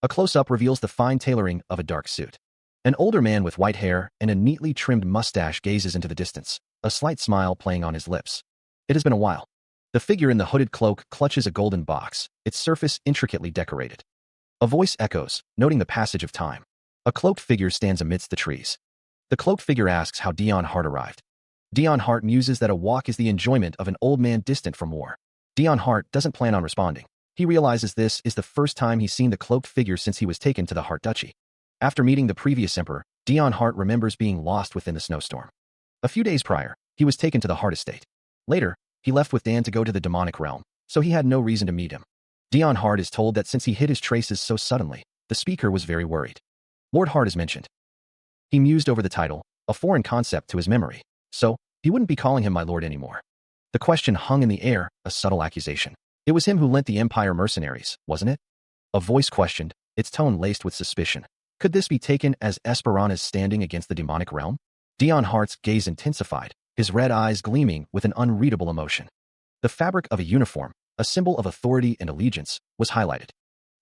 A close-up reveals the fine tailoring of a dark suit. An older man with white hair and a neatly trimmed mustache gazes into the distance, a slight smile playing on his lips. It has been a while. The figure in the hooded cloak clutches a golden box, its surface intricately decorated. A voice echoes, noting the passage of time. A cloaked figure stands amidst the trees. The cloaked figure asks how Dion Hart arrived. Dion Hart muses that a walk is the enjoyment of an old man distant from war. Dion Hart doesn't plan on responding. He realizes this is the first time he's seen the cloaked figure since he was taken to the Hart Duchy. After meeting the previous emperor, Dion Hart remembers being lost within the snowstorm. A few days prior, he was taken to the Hart estate. Later, he left with Dan to go to the demonic realm, so he had no reason to meet him. Dion Hart is told that since he hid his traces so suddenly, the speaker was very worried. Lord Hart is mentioned. He mused over the title, a foreign concept to his memory, so he wouldn't be calling him my lord anymore. The question hung in the air, a subtle accusation. It was him who lent the Empire mercenaries, wasn't it? A voice questioned, its tone laced with suspicion. Could this be taken as Esperana's standing against the demonic realm? Dion Hart's gaze intensified, his red eyes gleaming with an unreadable emotion. The fabric of a uniform, a symbol of authority and allegiance, was highlighted.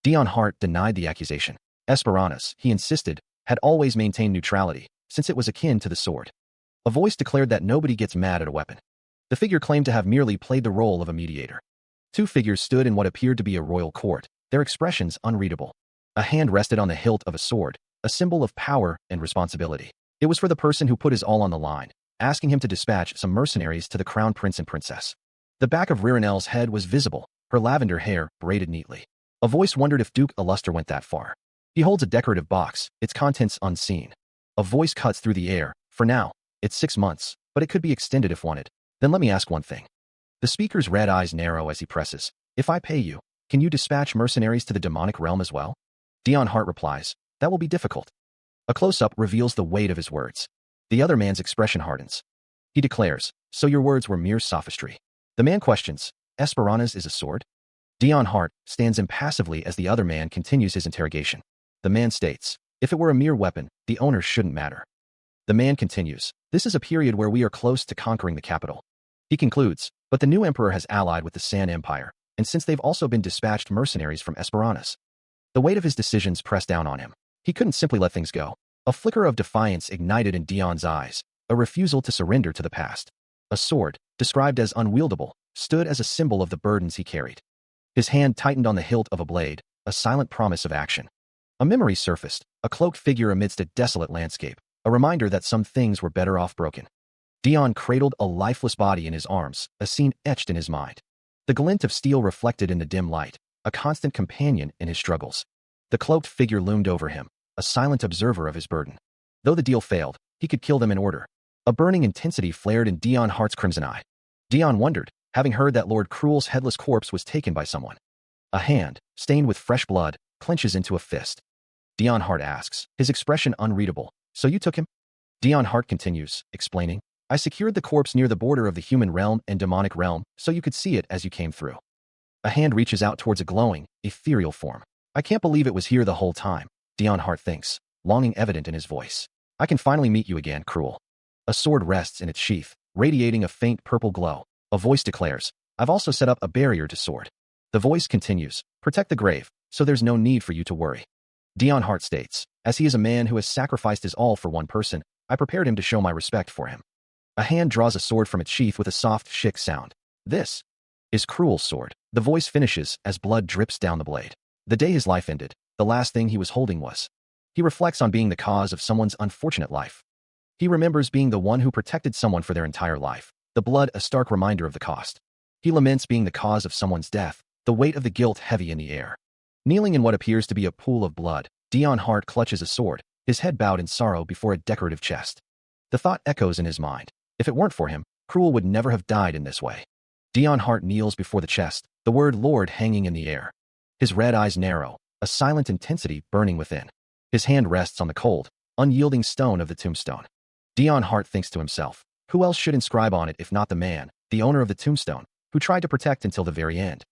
Dion Hart denied the accusation. Esperana's, he insisted, had always maintained neutrality, since it was akin to the sword. A voice declared that nobody gets mad at a weapon. The figure claimed to have merely played the role of a mediator. Two figures stood in what appeared to be a royal court, their expressions unreadable. A hand rested on the hilt of a sword, a symbol of power and responsibility. It was for the person who put his all on the line, asking him to dispatch some mercenaries to the crown prince and princess. The back of Ririnel's head was visible, her lavender hair braided neatly. A voice wondered if Duke Illuster went that far. He holds a decorative box, its contents unseen. A voice cuts through the air. For now, it's 6 months. but it could be extended if wanted. Then let me ask one thing. The speaker's red eyes narrow as he presses. If I pay you, can you dispatch mercenaries to the demonic realm as well? Dion Hart replies, that will be difficult. A close-up reveals the weight of his words. The other man's expression hardens. He declares, so your words were mere sophistry. The man questions, Esperanza's is a sword? Dion Hart stands impassively as the other man continues his interrogation. The man states, if it were a mere weapon, the owner shouldn't matter. The man continues, this is a period where we are close to conquering the capital. He concludes, but the new emperor has allied with the San Empire, and since they've also been dispatched mercenaries from Esperanza. The weight of his decisions pressed down on him. He couldn't simply let things go. A flicker of defiance ignited in Dion's eyes, a refusal to surrender to the past. A sword, described as unwieldable, stood as a symbol of the burdens he carried. His hand tightened on the hilt of a blade, a silent promise of action. A memory surfaced, a cloaked figure amidst a desolate landscape, a reminder that some things were better off broken. Dion cradled a lifeless body in his arms, a scene etched in his mind. The glint of steel reflected in the dim light, a constant companion in his struggles. The cloaked figure loomed over him, a silent observer of his burden. Though the deal failed, he could kill them in order. A burning intensity flared in Dion Hart's crimson eye. Dion wondered, having heard that Lord Cruel's headless corpse was taken by someone. A hand, stained with fresh blood, clenches into a fist. Dion Hart asks, his expression unreadable, so you took him? Dion Hart continues, explaining, I secured the corpse near the border of the human realm and demonic realm, so you could see it as you came through. A hand reaches out towards a glowing, ethereal form. I can't believe it was here the whole time, Dion Hart thinks, longing evident in his voice. I can finally meet you again, Cruel. A sword rests in its sheath, radiating a faint purple glow. A voice declares, I've also set up a barrier to sword. The voice continues, protect the grave, so there's no need for you to worry. Dion Hart states, as he is a man who has sacrificed his all for one person, I prepared him to show my respect for him. A hand draws a sword from its sheath with a soft shick sound. This is Cruel's sword. The voice finishes as blood drips down the blade. The day his life ended, the last thing he was holding was. He reflects on being the cause of someone's unfortunate life. He remembers being the one who protected someone for their entire life, the blood a stark reminder of the cost. He laments being the cause of someone's death, the weight of the guilt heavy in the air. Kneeling in what appears to be a pool of blood, Dion Hart clutches a sword, his head bowed in sorrow before a decorative chest. The thought echoes in his mind. If it weren't for him, Cruel would never have died in this way. Dion Hart kneels before the chest, the word Lord hanging in the air. His red eyes narrow, a silent intensity burning within. His hand rests on the cold, unyielding stone of the tombstone. Dion Hart thinks to himself, who else should inscribe on it if not the man, the owner of the tombstone, who tried to protect until the very end?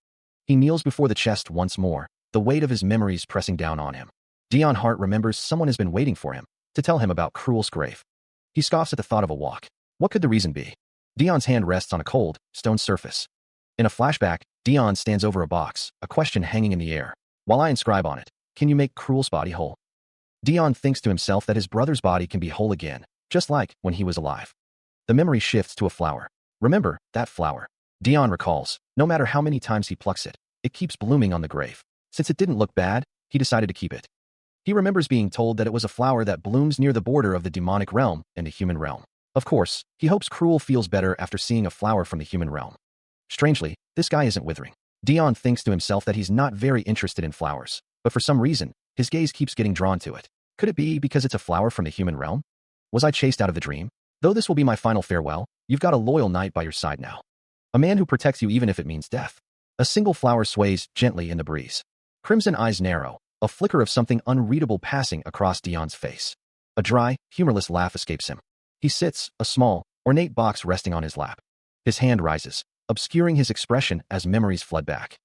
He kneels before the chest once more, the weight of his memories pressing down on him. Dion Hart remembers someone has been waiting for him, to tell him about Cruel's grave. He scoffs at the thought of a walk. What could the reason be? Dion's hand rests on a cold, stone surface. In a flashback, Dion stands over a box, a question hanging in the air. While I inscribe on it, can you make Cruel's body whole? Dion thinks to himself that his brother's body can be whole again, just like when he was alive. The memory shifts to a flower. Remember, that flower. Dion recalls, no matter how many times he plucks it, it keeps blooming on the grave. Since it didn't look bad, he decided to keep it. He remembers being told that it was a flower that blooms near the border of the demonic realm and the human realm. Of course, he hopes Cruel feels better after seeing a flower from the human realm. Strangely, this guy isn't withering. Dion thinks to himself that he's not very interested in flowers, but for some reason, his gaze keeps getting drawn to it. Could it be because it's a flower from the human realm? Was I chased out of a dream? Though this will be my final farewell, you've got a loyal knight by your side now. A man who protects you even if it means death. A single flower sways gently in the breeze. Crimson eyes narrow, a flicker of something unreadable passing across Dion's face. A dry, humorless laugh escapes him. He sits, a small, ornate box resting on his lap. His hand rises, obscuring his expression as memories flood back.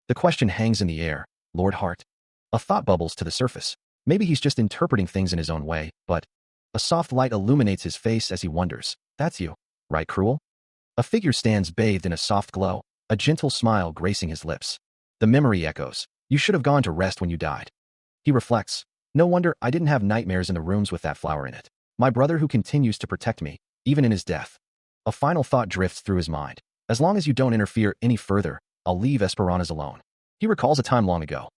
The question hangs in the air, Lord Hart. A thought bubbles to the surface. Maybe he's just interpreting things in his own way, but a soft light illuminates his face as he wonders, that's you, right, Cruel? A figure stands bathed in a soft glow, a gentle smile gracing his lips. The memory echoes, you should have gone to rest when you died. He reflects, no wonder I didn't have nightmares in the rooms with that flower in it. My brother who continues to protect me, even in his death. A final thought drifts through his mind. As long as you don't interfere any further, I'll leave Esperanza alone. He recalls a time long ago.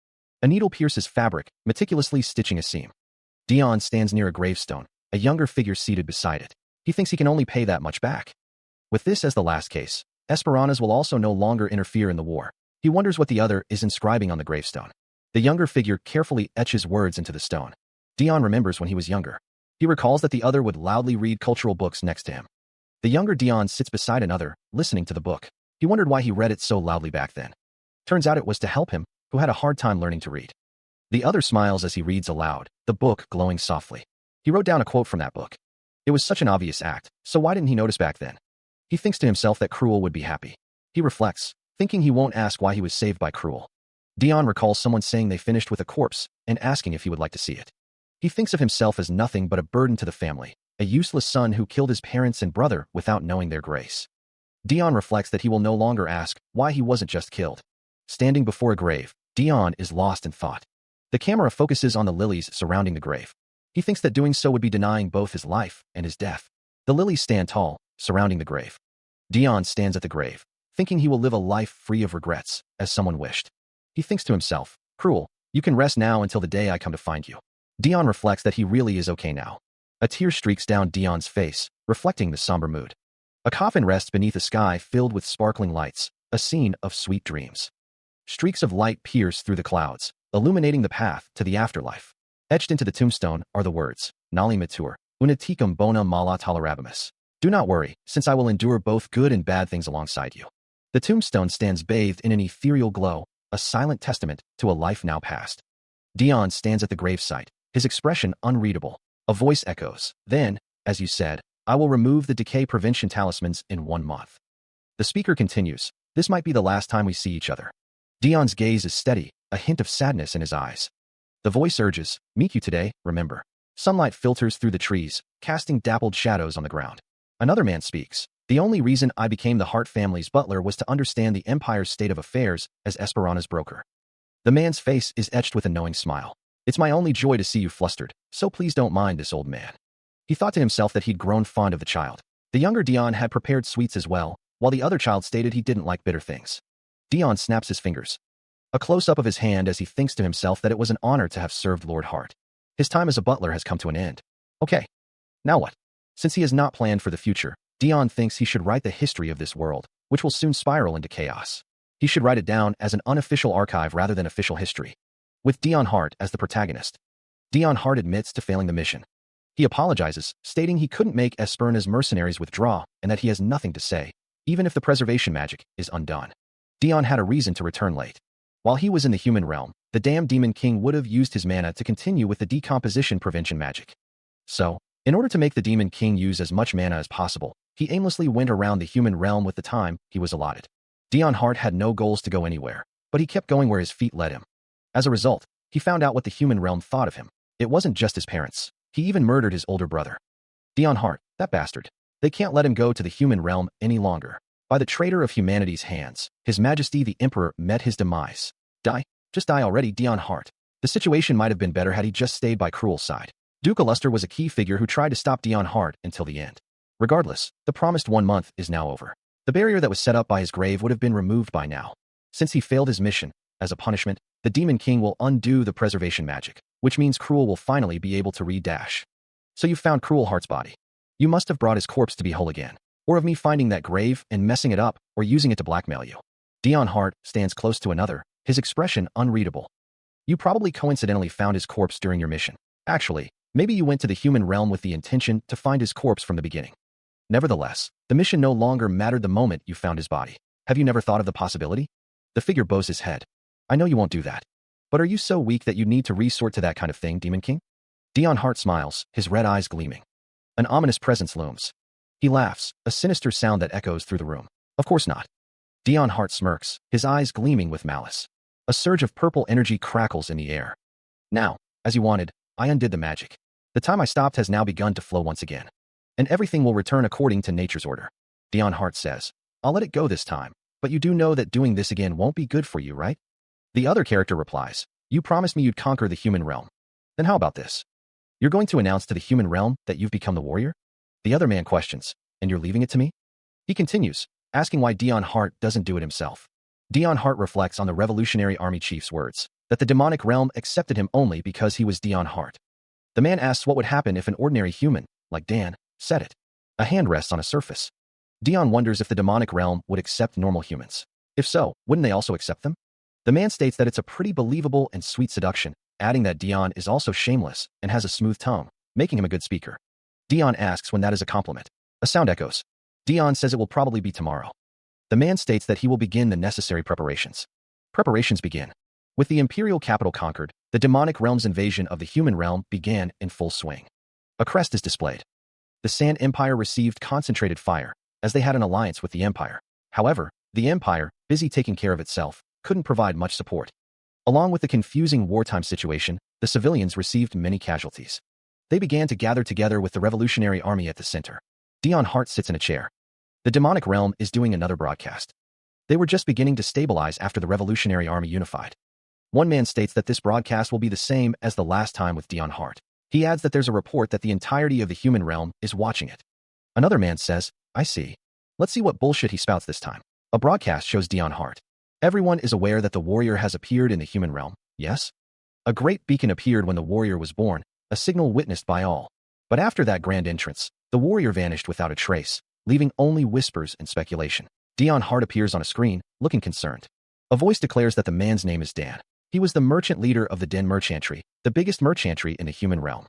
A needle pierces fabric, meticulously stitching a seam. Dion stands near a gravestone, a younger figure seated beside it. He thinks he can only pay that much back. With this as the last case, Esperanza will also no longer interfere in the war. He wonders what the other is inscribing on the gravestone. The younger figure carefully etches words into the stone. Dion remembers when he was younger. He recalls that the other would loudly read cultural books next to him. The younger Dion sits beside another, listening to the book. He wondered why he read it so loudly back then. Turns out it was to help him, who had a hard time learning to read. The other smiles as he reads aloud, the book glowing softly. He wrote down a quote from that book. It was such an obvious act, so why didn't he notice back then? He thinks to himself that Cruel would be happy. He reflects, thinking he won't ask why he was saved by Cruel. Dion recalls someone saying they finished with a corpse and asking if he would like to see it. He thinks of himself as nothing but a burden to the family, a useless son who killed his parents and brother without knowing their grace. Dion reflects that he will no longer ask why he wasn't just killed. Standing before a grave, Dion is lost in thought. The camera focuses on the lilies surrounding the grave. He thinks that doing so would be denying both his life and his death. The lilies stand tall, surrounding the grave. Dion stands at the grave, thinking he will live a life free of regrets, as someone wished. He thinks to himself, Cruel, you can rest now until the day I come to find you. Dion reflects that he really is okay now. A tear streaks down Dion's face, reflecting the somber mood. A coffin rests beneath a sky filled with sparkling lights, a scene of sweet dreams. Streaks of light pierce through the clouds, illuminating the path to the afterlife. Etched into the tombstone are the words, Nali matur, unaticum bona mala tolerabimus. Do not worry, since I will endure both good and bad things alongside you. The tombstone stands bathed in an ethereal glow, a silent testament to a life now past. Dion stands at the gravesite, his expression unreadable. A voice echoes, then, as you said, I will remove the decay prevention talismans in 1 month. The speaker continues, this might be the last time we see each other. Dion's gaze is steady, a hint of sadness in his eyes. The voice urges, meet you today, remember. Sunlight filters through the trees, casting dappled shadows on the ground. Another man speaks, the only reason I became the Hart family's butler was to understand the Empire's state of affairs as Esperana's broker. The man's face is etched with a knowing smile. It's my only joy to see you flustered, so please don't mind this old man. He thought to himself that he'd grown fond of the child. The younger Dion had prepared sweets as well, while the other child stated he didn't like bitter things. Dion snaps his fingers. A close-up of his hand as he thinks to himself that it was an honor to have served Lord Hart. His time as a butler has come to an end. Okay. Now what? Since he has not planned for the future, Dion thinks he should write the history of this world, which will soon spiral into chaos. He should write it down as an unofficial archive rather than official history. With Dion Hart as the protagonist. Dion Hart admits to failing the mission. He apologizes, stating he couldn't make Esperna's mercenaries withdraw and that he has nothing to say, even if the preservation magic is undone. Dion had a reason to return late. While he was in the human realm, the damned Demon King would have used his mana to continue with the decomposition prevention magic. So, in order to make the Demon King use as much mana as possible, he aimlessly went around the human realm with the time he was allotted. Dion Hart had no goals to go anywhere, but he kept going where his feet led him. As a result, he found out what the human realm thought of him. It wasn't just his parents. He even murdered his older brother. Dion Hart, that bastard. They can't let him go to the human realm any longer. By the traitor of humanity's hands, His Majesty the Emperor met his demise. Die? Just die already, Dion Hart. The situation might have been better had he just stayed by Cruel's side. Duke Aluster was a key figure who tried to stop Dion Hart until the end. Regardless, the promised 1 month is now over. The barrier that was set up by his grave would have been removed by now. Since he failed his mission, as a punishment, the Demon King will undo the preservation magic, which means Cruel will finally be able to redash. So you found Cruel Hart's body. You must have brought his corpse to be whole again, or of me finding that grave and messing it up, or using it to blackmail you. Dion Hart stands close to another, his expression unreadable. You probably coincidentally found his corpse during your mission. Actually, maybe you went to the human realm with the intention to find his corpse from the beginning. Nevertheless, the mission no longer mattered the moment you found his body. Have you never thought of the possibility? The figure bows his head. I know you won't do that. But are you so weak that you need to resort to that kind of thing, Demon King? Dion Hart smiles, his red eyes gleaming. An ominous presence looms. He laughs, a sinister sound that echoes through the room. Of course not. Dion Hart smirks, his eyes gleaming with malice. A surge of purple energy crackles in the air. Now, as you wanted, I undid the magic. The time I stopped has now begun to flow once again. And everything will return according to nature's order. Dion Hart says, I'll let it go this time, but you do know that doing this again won't be good for you, right? The other character replies, you promised me you'd conquer the human realm. Then how about this? You're going to announce to the human realm that you've become the warrior? The other man questions, and you're leaving it to me? He continues, asking why Dion Hart doesn't do it himself. Dion Hart reflects on the Revolutionary Army Chief's words, that the demonic realm accepted him only because he was Dion Hart. The man asks what would happen if an ordinary human, like Dan, said it. A hand rests on a surface. Dion wonders if the demonic realm would accept normal humans. If so, wouldn't they also accept them? The man states that it's a pretty believable and sweet seduction, adding that Dion is also shameless and has a smooth tongue, making him a good speaker. Dion asks when that is a compliment. A sound echoes. Dion says it will probably be tomorrow. The man states that he will begin the necessary preparations. Preparations begin. With the imperial capital conquered, the demonic realm's invasion of the human realm began in full swing. A crest is displayed. The Sand Empire received concentrated fire, as they had an alliance with the Empire. However, the Empire, busy taking care of itself, couldn't provide much support. Along with the confusing wartime situation, the civilians received many casualties. They began to gather together with the Revolutionary Army at the center. Dion Hart sits in a chair. The demonic realm is doing another broadcast. They were just beginning to stabilize after the Revolutionary Army unified. One man states that this broadcast will be the same as the last time with Dion Hart. He adds that there's a report that the entirety of the human realm is watching it. Another man says, I see. Let's see what bullshit he spouts this time. A broadcast shows Dion Hart. Everyone is aware that the warrior has appeared in the human realm, yes? A great beacon appeared when the warrior was born, a signal witnessed by all. But after that grand entrance, the warrior vanished without a trace, leaving only whispers and speculation. Dion Hart appears on a screen, looking concerned. A voice declares that the man's name is Dan. He was the merchant leader of the Den Merchantry, the biggest merchantry in the human realm.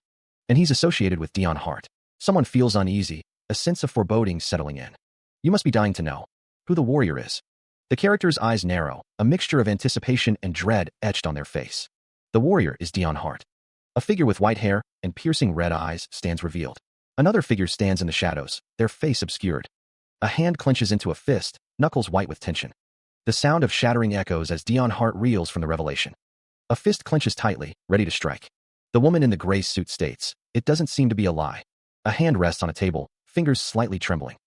And he's associated with Dion Hart. Someone feels uneasy, a sense of foreboding settling in. You must be dying to know who the warrior is. The character's eyes narrow, a mixture of anticipation and dread etched on their face. The warrior is Dion Hart. A figure with white hair and piercing red eyes stands revealed. Another figure stands in the shadows, their face obscured. A hand clenches into a fist, knuckles white with tension. The sound of shattering echoes as Dion Hart reels from the revelation. A fist clenches tightly, ready to strike. The woman in the gray suit states, it doesn't seem to be a lie. A hand rests on a table, fingers slightly trembling.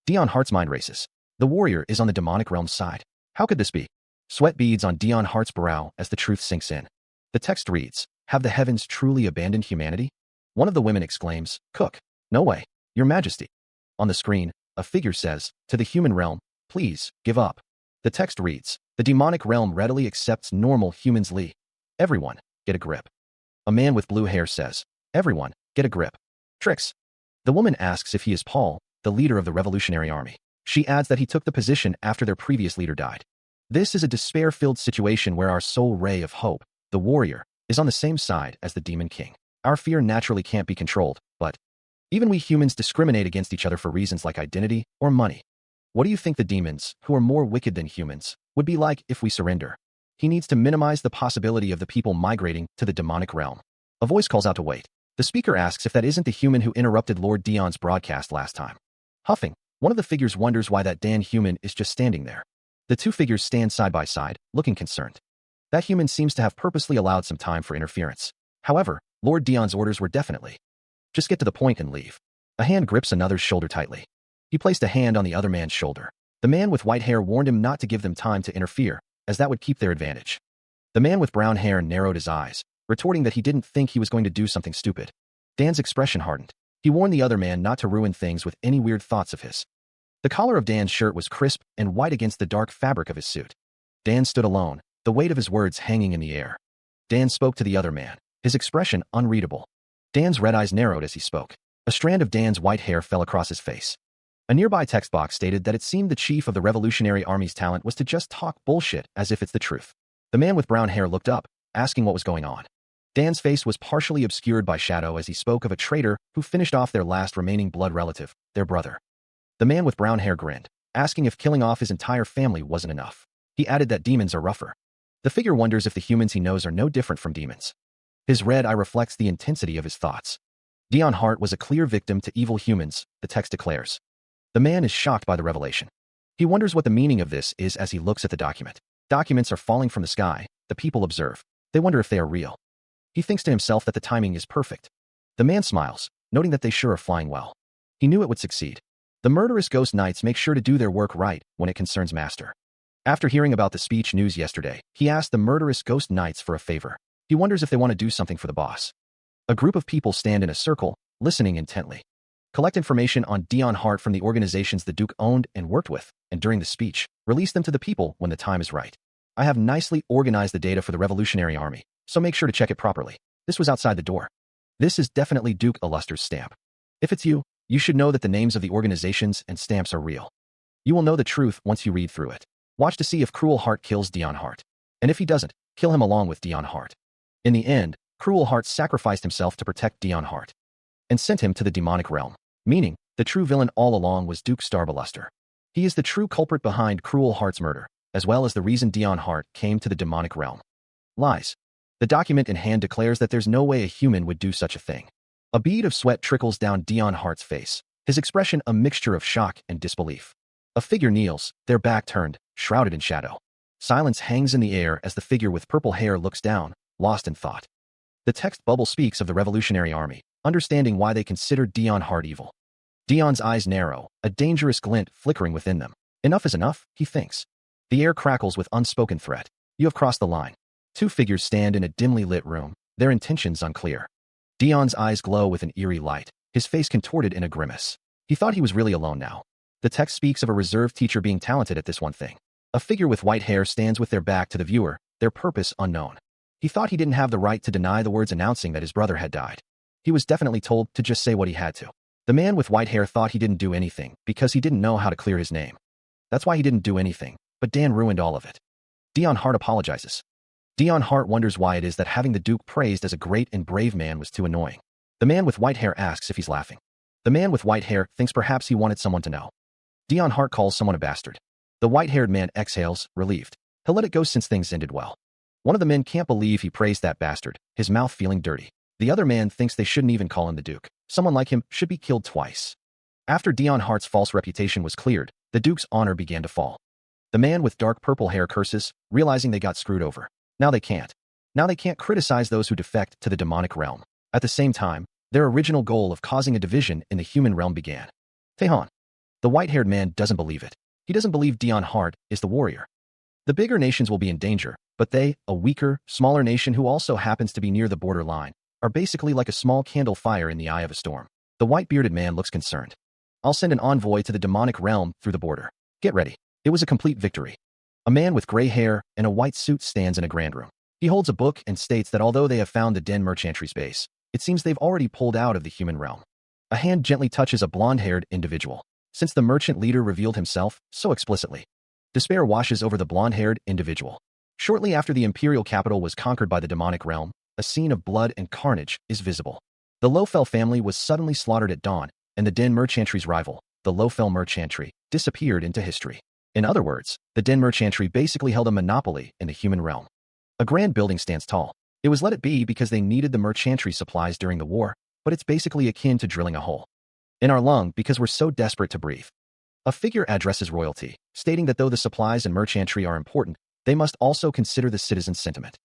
Dion Hart's mind races. The warrior is on the demonic realm's side. How could this be? Sweat beads on Dion Hart's brow as the truth sinks in. The text reads, have the heavens truly abandoned humanity? One of the women exclaims, Cook, no way, Your Majesty. On the screen, a figure says, to the human realm, please, give up. The text reads, the demonic realm readily accepts normal humans. Everyone, get a grip. A man with blue hair says, everyone, get a grip. Tricks. The woman asks if he is Paul, the leader of the Revolutionary Army. She adds that he took the position after their previous leader died. This is a despair-filled situation where our sole ray of hope, the warrior, is on the same side as the demon king. Our fear naturally can't be controlled, but even we humans discriminate against each other for reasons like identity or money. What do you think the demons, who are more wicked than humans, would be like if we surrender? He needs to minimize the possibility of the people migrating to the demonic realm. A voice calls out to wait. The speaker asks if that isn't the human who interrupted Lord Dion's broadcast last time. Huffing, one of the figures wonders why that Dan human is just standing there. The two figures stand side by side, looking concerned. That human seems to have purposely allowed some time for interference. However, Lord Dion's orders were definitely, just get to the point and leave. A hand grips another's shoulder tightly. He placed a hand on the other man's shoulder. The man with white hair warned him not to give them time to interfere, as that would keep their advantage. The man with brown hair narrowed his eyes, retorting that he didn't think he was going to do something stupid. Dan's expression hardened. He warned the other man not to ruin things with any weird thoughts of his. The collar of Dan's shirt was crisp and white against the dark fabric of his suit. Dan stood alone, the weight of his words hanging in the air. Dan spoke to the other man, his expression unreadable. Dan's red eyes narrowed as he spoke. A strand of Dan's white hair fell across his face. A nearby text box stated that it seemed the chief of the Revolutionary Army's talent was to just talk bullshit as if it's the truth. The man with brown hair looked up, asking what was going on. Dan's face was partially obscured by shadow as he spoke of a traitor who finished off their last remaining blood relative, their brother. The man with brown hair grinned, asking if killing off his entire family wasn't enough. He added that demons are rougher. The figure wonders if the humans he knows are no different from demons. His red eye reflects the intensity of his thoughts. Dion Hart was a clear victim to evil humans, the text declares. The man is shocked by the revelation. He wonders what the meaning of this is as he looks at the document. Documents are falling from the sky, the people observe. They wonder if they are real. He thinks to himself that the timing is perfect. The man smiles, noting that they sure are flying well. He knew it would succeed. The murderous ghost knights make sure to do their work right when it concerns Master. After hearing about the speech news yesterday, he asked the murderous ghost knights for a favor. He wonders if they want to do something for the boss. A group of people stand in a circle, listening intently. Collect information on Dion Hart from the organizations the Duke owned and worked with, and during the speech, release them to the people when the time is right. I have nicely organized the data for the Revolutionary Army, so make sure to check it properly. This was outside the door. This is definitely Duke Illuster's stamp. If it's you, you should know that the names of the organizations and stamps are real. You will know the truth once you read through it. Watch to see if Cruel Heart kills Dion Hart. And if he doesn't, kill him along with Dion Hart. In the end, Cruel Heart sacrificed himself to protect Dion Hart and sent him to the demonic realm, meaning The true villain all along was Duke Starbaluster. He is the true culprit behind Cruel Heart's murder, as well as the reason Dion Hart came to the demonic realm. Lies. The document in hand declares that there's no way a human would do such a thing. A bead of sweat trickles down Dion Hart's face, his expression a mixture of shock and disbelief. A figure kneels, their back turned, shrouded in shadow. Silence hangs in the air as the figure with purple hair looks down, lost in thought. The text bubble speaks of the Revolutionary Army, understanding why they considered Dion Hart evil. Dion's eyes narrow, a dangerous glint flickering within them. Enough is enough, he thinks. The air crackles with unspoken threat. You have crossed the line. Two figures stand in a dimly lit room, their intentions unclear. Dion's eyes glow with an eerie light, his face contorted in a grimace. He thought he was really alone now. The text speaks of a reserved teacher being talented at this one thing. A figure with white hair stands with their back to the viewer, their purpose unknown. He thought he didn't have the right to deny the words announcing that his brother had died. He was definitely told to just say what he had to. The man with white hair thought he didn't do anything because he didn't know how to clear his name. That's why he didn't do anything, but Dan ruined all of it. Dion Hart apologizes. Dion Hart wonders why it is that having the Duke praised as a great and brave man was too annoying. The man with white hair asks if he's laughing. The man with white hair thinks perhaps he wanted someone to know. Dion Hart calls someone a bastard. The white-haired man exhales, relieved. He'll let it go since things ended well. One of the men can't believe he praised that bastard, his mouth feeling dirty. The other man thinks they shouldn't even call him the Duke. Someone like him should be killed twice. After Dion Hart's false reputation was cleared, the Duke's honor began to fall. The man with dark purple hair curses, realizing they got screwed over. Now they can't. Now they can't criticize those who defect to the demonic realm. At the same time, their original goal of causing a division in the human realm began. Tehan. The white-haired man doesn't believe it. He doesn't believe Dion Hart is the warrior. The bigger nations will be in danger, but they, a weaker, smaller nation who also happens to be near the border line, are basically like a small candle fire in the eye of a storm. The white-bearded man looks concerned. I'll send an envoy to the demonic realm through the border. Get ready. It was a complete victory. A man with gray hair and a white suit stands in a grand room. He holds a book and states that although they have found the Den Merchantry's base, it seems they've already pulled out of the human realm. A hand gently touches a blonde-haired individual. Since the merchant leader revealed himself so explicitly, despair washes over the blonde-haired individual. Shortly after the imperial capital was conquered by the demonic realm, a scene of blood and carnage is visible. The Lofel family was suddenly slaughtered at dawn, and the Den Merchantry's rival, the Lofel Merchantry, disappeared into history. In other words, the Den Merchantry basically held a monopoly in the human realm. A grand building stands tall. It was let it be because they needed the merchantry supplies during the war, but it's basically akin to drilling a hole in our lung because we're so desperate to breathe. A figure addresses royalty, stating that though the supplies and merchantry are important, they must also consider the citizens' sentiment.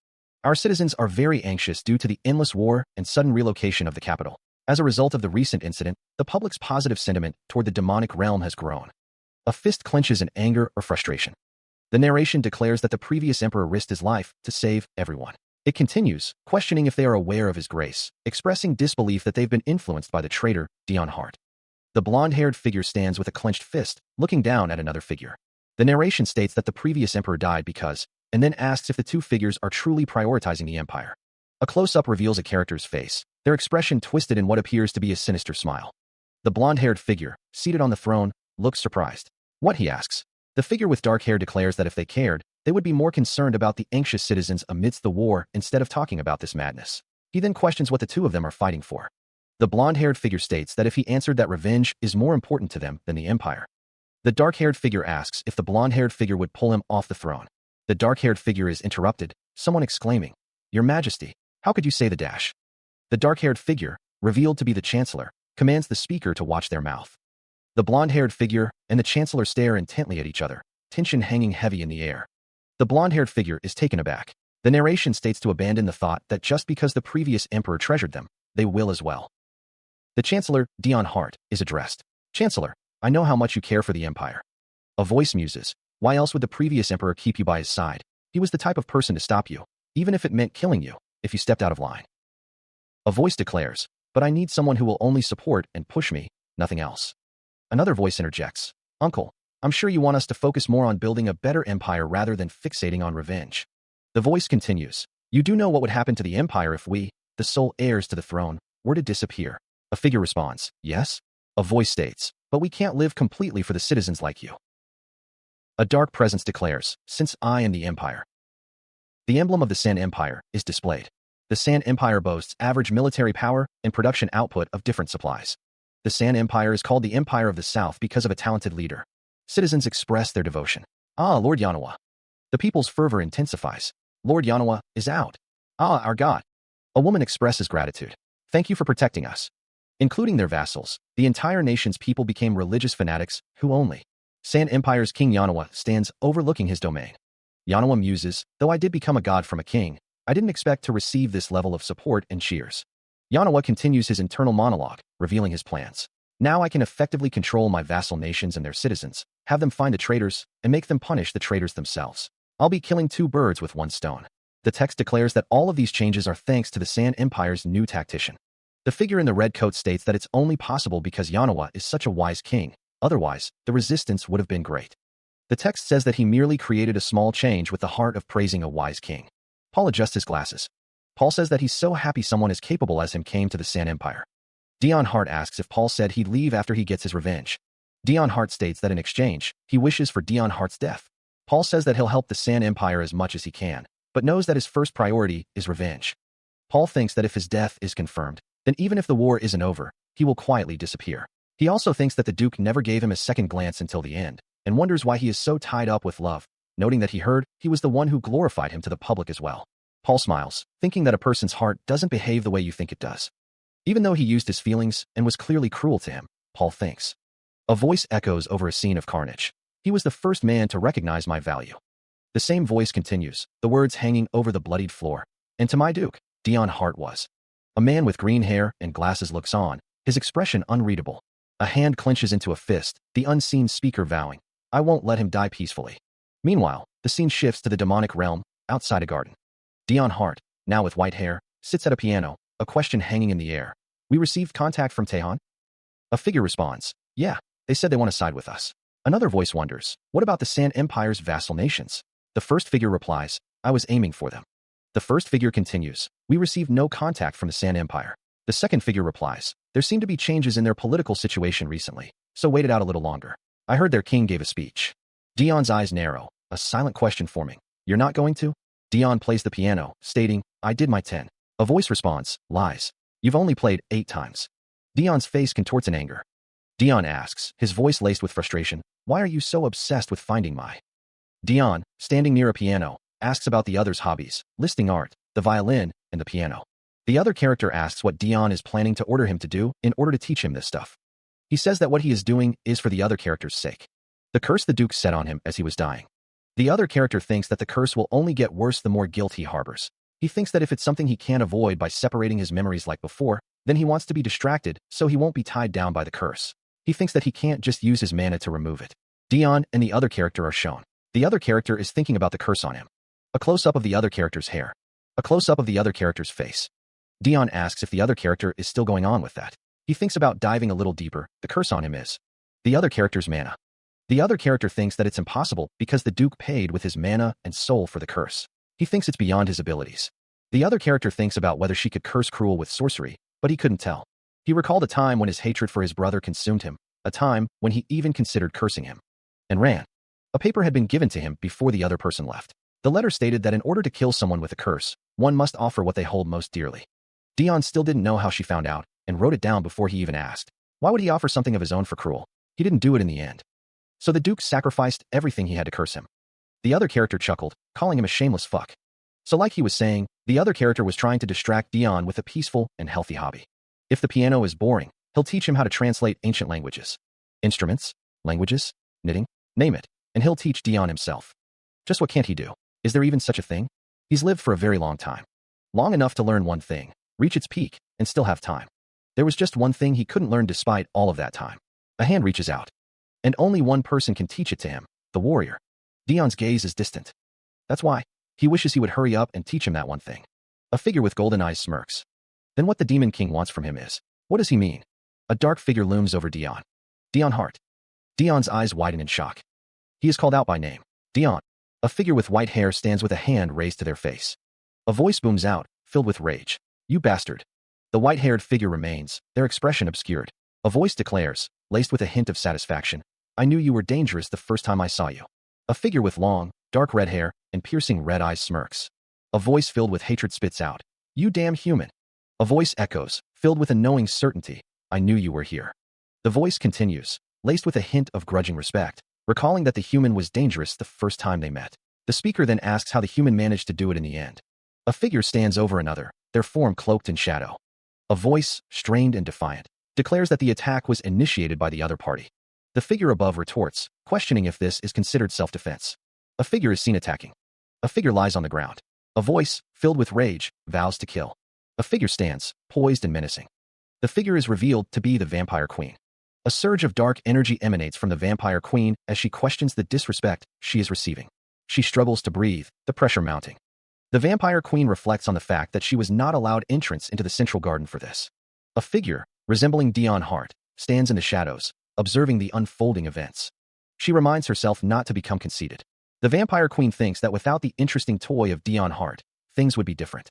Our citizens are very anxious due to the endless war and sudden relocation of the capital. As a result of the recent incident, the public's positive sentiment toward the demonic realm has grown. A fist clenches in anger or frustration. The narration declares that the previous emperor risked his life to save everyone. It continues, questioning if they are aware of his grace, expressing disbelief that they've been influenced by the traitor, Dion Hart. The blonde-haired figure stands with a clenched fist, looking down at another figure. The narration states that the previous emperor died because, and then asks if the two figures are truly prioritizing the empire. A close-up reveals a character's face, their expression twisted in what appears to be a sinister smile. The blonde-haired figure, seated on the throne, looks surprised. What, he asks. The figure with dark hair declares that if they cared, they would be more concerned about the anxious citizens amidst the war instead of talking about this madness. He then questions what the two of them are fighting for. The blonde-haired figure states that if he answered that revenge is more important to them than the empire. The dark-haired figure asks if the blonde-haired figure would pull him off the throne. The dark-haired figure is interrupted, someone exclaiming, "Your Majesty, how could you say the dash?" The dark-haired figure, revealed to be the Chancellor, commands the speaker to watch their mouth. The blonde-haired figure and the Chancellor stare intently at each other, tension hanging heavy in the air. The blonde-haired figure is taken aback. The narration states to abandon the thought that just because the previous emperor treasured them, they will as well. The Chancellor, Dion Hart, is addressed. "Chancellor, I know how much you care for the empire." A voice muses, "Why else would the previous emperor keep you by his side? He was the type of person to stop you, even if it meant killing you, if you stepped out of line." A voice declares, "But I need someone who will only support and push me, nothing else." Another voice interjects, "Uncle, I'm sure you want us to focus more on building a better empire rather than fixating on revenge." The voice continues, "You do know what would happen to the empire if we, the sole heirs to the throne, were to disappear." A figure responds, "Yes." A voice states, "But we can't live completely for the citizens like you." A dark presence declares, "Since I am the empire." The emblem of the San Empire is displayed. The San Empire boasts average military power and production output of different supplies. The San Empire is called the Empire of the South because of a talented leader. Citizens express their devotion. Ah, Lord Yanawa. The people's fervor intensifies. Lord Yanawa is out. Ah, our God. A woman expresses gratitude. Thank you for protecting us. Including their vassals, the entire nation's people became religious fanatics who only. San Empire's King Yanawa stands overlooking his domain. Yanawa muses, though I did become a god from a king, I didn't expect to receive this level of support and cheers. Yanawa continues his internal monologue, revealing his plans. Now I can effectively control my vassal nations and their citizens, have them find the traitors, and make them punish the traitors themselves. I'll be killing two birds with one stone. The text declares that all of these changes are thanks to the San Empire's new tactician. The figure in the red coat states that it's only possible because Yanawa is such a wise king, otherwise, the resistance would have been great. The text says that he merely created a small change with the heart of praising a wise king. Paul adjusts his glasses. Paul says that he's so happy someone as capable as him came to the San Empire. Dion Hart asks if Paul said he'd leave after he gets his revenge. Dion Hart states that in exchange, he wishes for Dion Hart's death. Paul says that he'll help the San Empire as much as he can, but knows that his first priority is revenge. Paul thinks that if his death is confirmed, then even if the war isn't over, he will quietly disappear. He also thinks that the Duke never gave him a second glance until the end, and wonders why he is so tied up with love, noting that he heard he was the one who glorified him to the public as well. Paul smiles, thinking that a person's heart doesn't behave the way you think it does. Even though he used his feelings and was clearly cruel to him, Paul thinks. A voice echoes over a scene of carnage. He was the first man to recognize my value. The same voice continues, the words hanging over the bloodied floor. And to my Duke, Dion Hart was. A man with green hair and glasses looks on, his expression unreadable. A hand clenches into a fist, the unseen speaker vowing, I won't let him die peacefully. Meanwhile, the scene shifts to the demonic realm, outside a garden. Dion Hart, now with white hair, sits at a piano, a question hanging in the air. We received contact from Tehan? A figure responds, yeah, they said they want to side with us. Another voice wonders, what about the San Empire's vassal nations? The first figure replies, I was aiming for them. The first figure continues, we received no contact from the San Empire. The second figure replies, there seem to be changes in their political situation recently, so wait it out a little longer. I heard their king gave a speech. Dion's eyes narrow, a silent question forming. You're not going to? Dion plays the piano, stating, I did my 10. A voice responds, lies. You've only played 8 times. Dion's face contorts in anger. Dion asks, his voice laced with frustration, why are you so obsessed with finding my? Dion, standing near a piano, asks about the other's hobbies, listing art, the violin, and the piano. The other character asks what Dion is planning to order him to do in order to teach him this stuff. He says that what he is doing is for the other character's sake. The curse the Duke set on him as he was dying. The other character thinks that the curse will only get worse the more guilt he harbors. He thinks that if it's something he can't avoid by separating his memories like before, then he wants to be distracted so he won't be tied down by the curse. He thinks that he can't just use his mana to remove it. Dion and the other character are shown. The other character is thinking about the curse on him. A close-up of the other character's hair. A close-up of the other character's face. Dion asks if the other character is still going on with that. He thinks about diving a little deeper. The curse on him is the other character's mana. The other character thinks that it's impossible because the Duke paid with his mana and soul for the curse. He thinks it's beyond his abilities. The other character thinks about whether she could curse Cruel with sorcery, but he couldn't tell. He recalled a time when his hatred for his brother consumed him, a time when he even considered cursing him. And ran. A paper had been given to him before the other person left. The letter stated that in order to kill someone with a curse, one must offer what they hold most dearly. Dion still didn't know how she found out, and wrote it down before he even asked. Why would he offer something of his own for Cruel? He didn't do it in the end. So the Duke sacrificed everything he had to curse him. The other character chuckled, calling him a shameless fuck. So like he was saying, the other character was trying to distract Dion with a peaceful and healthy hobby. If the piano is boring, he'll teach him how to translate ancient languages. Instruments, languages, knitting, name it, and he'll teach Dion himself. Just what can't he do? Is there even such a thing? He's lived for a very long time. Long enough to learn one thing, reach its peak, and still have time. There was just one thing he couldn't learn despite all of that time. A hand reaches out. And only one person can teach it to him, the warrior. Dion's gaze is distant. That's why. He wishes he would hurry up and teach him that one thing. A figure with golden eyes smirks. Then what the Demon King wants from him is, what does he mean? A dark figure looms over Dion. Dion Hart. Dion's eyes widen in shock. He is called out by name. Dion. A figure with white hair stands with a hand raised to their face. A voice booms out, filled with rage. You bastard. The white-haired figure remains, their expression obscured. A voice declares, laced with a hint of satisfaction, I knew you were dangerous the first time I saw you. A figure with long, dark red hair and piercing red eyes smirks. A voice filled with hatred spits out, you damn human. A voice echoes, filled with a knowing certainty, I knew you were here. The voice continues, laced with a hint of grudging respect, recalling that the human was dangerous the first time they met. The speaker then asks how the human managed to do it in the end. A figure stands over another, their form cloaked in shadow. A voice, strained and defiant, declares that the attack was initiated by the other party. The figure above retorts, questioning if this is considered self-defense. A figure is seen attacking. A figure lies on the ground. A voice, filled with rage, vows to kill. A figure stands, poised and menacing. The figure is revealed to be the Vampire Queen. A surge of dark energy emanates from the Vampire Queen as she questions the disrespect she is receiving. She struggles to breathe, the pressure mounting. The Vampire Queen reflects on the fact that she was not allowed entrance into the Central Garden for this. A figure, resembling Dion Hart, stands in the shadows, observing the unfolding events. She reminds herself not to become conceited. The Vampire Queen thinks that without the interesting toy of Dion Hart, things would be different.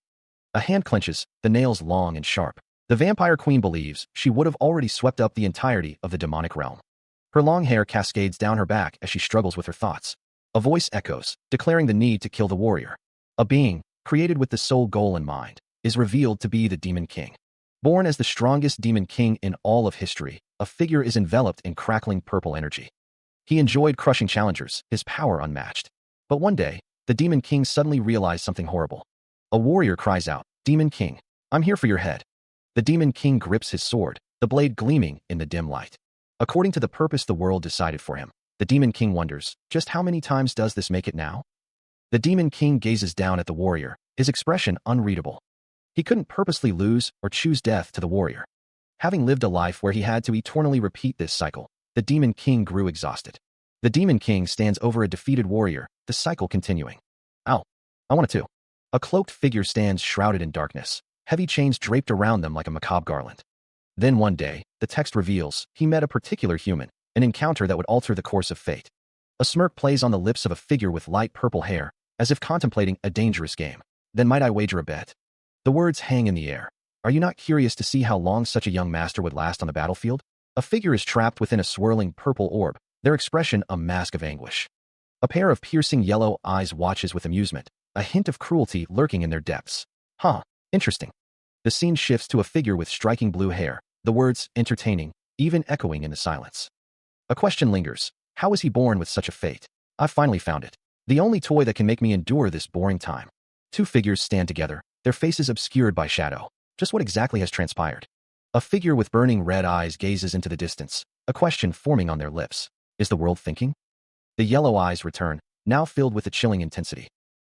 A hand clenches, the nails long and sharp. The Vampire Queen believes she would have already swept up the entirety of the demonic realm. Her long hair cascades down her back as she struggles with her thoughts. A voice echoes, declaring the need to kill the warrior. A being, created with the sole goal in mind, is revealed to be the Demon King. Born as the strongest Demon King in all of history, a figure is enveloped in crackling purple energy. He enjoyed crushing challengers, his power unmatched. But one day, the Demon King suddenly realized something horrible. A warrior cries out, "Demon King, I'm here for your head." The Demon King grips his sword, the blade gleaming in the dim light. According to the purpose the world decided for him, the Demon King wonders, just how many times does this make it now? The Demon King gazes down at the warrior, his expression unreadable. He couldn't purposely lose or choose death to the warrior. Having lived a life where he had to eternally repeat this cycle, the Demon King grew exhausted. The Demon King stands over a defeated warrior, the cycle continuing. Ow! I wanted to. A cloaked figure stands shrouded in darkness, heavy chains draped around them like a macabre garland. Then one day, the text reveals, he met a particular human, an encounter that would alter the course of fate. A smirk plays on the lips of a figure with light purple hair, as if contemplating a dangerous game. Then might I wager a bet? The words hang in the air. Are you not curious to see how long such a young master would last on the battlefield? A figure is trapped within a swirling purple orb, their expression a mask of anguish. A pair of piercing yellow eyes watches with amusement, a hint of cruelty lurking in their depths. Huh, interesting. The scene shifts to a figure with striking blue hair, the words, entertaining, even echoing in the silence. A question lingers. How was he born with such a fate? I've finally found it. The only toy that can make me endure this boring time. Two figures stand together, their faces obscured by shadow. Just what exactly has transpired? A figure with burning red eyes gazes into the distance, a question forming on their lips. Is the world thinking? The yellow eyes return, now filled with a chilling intensity.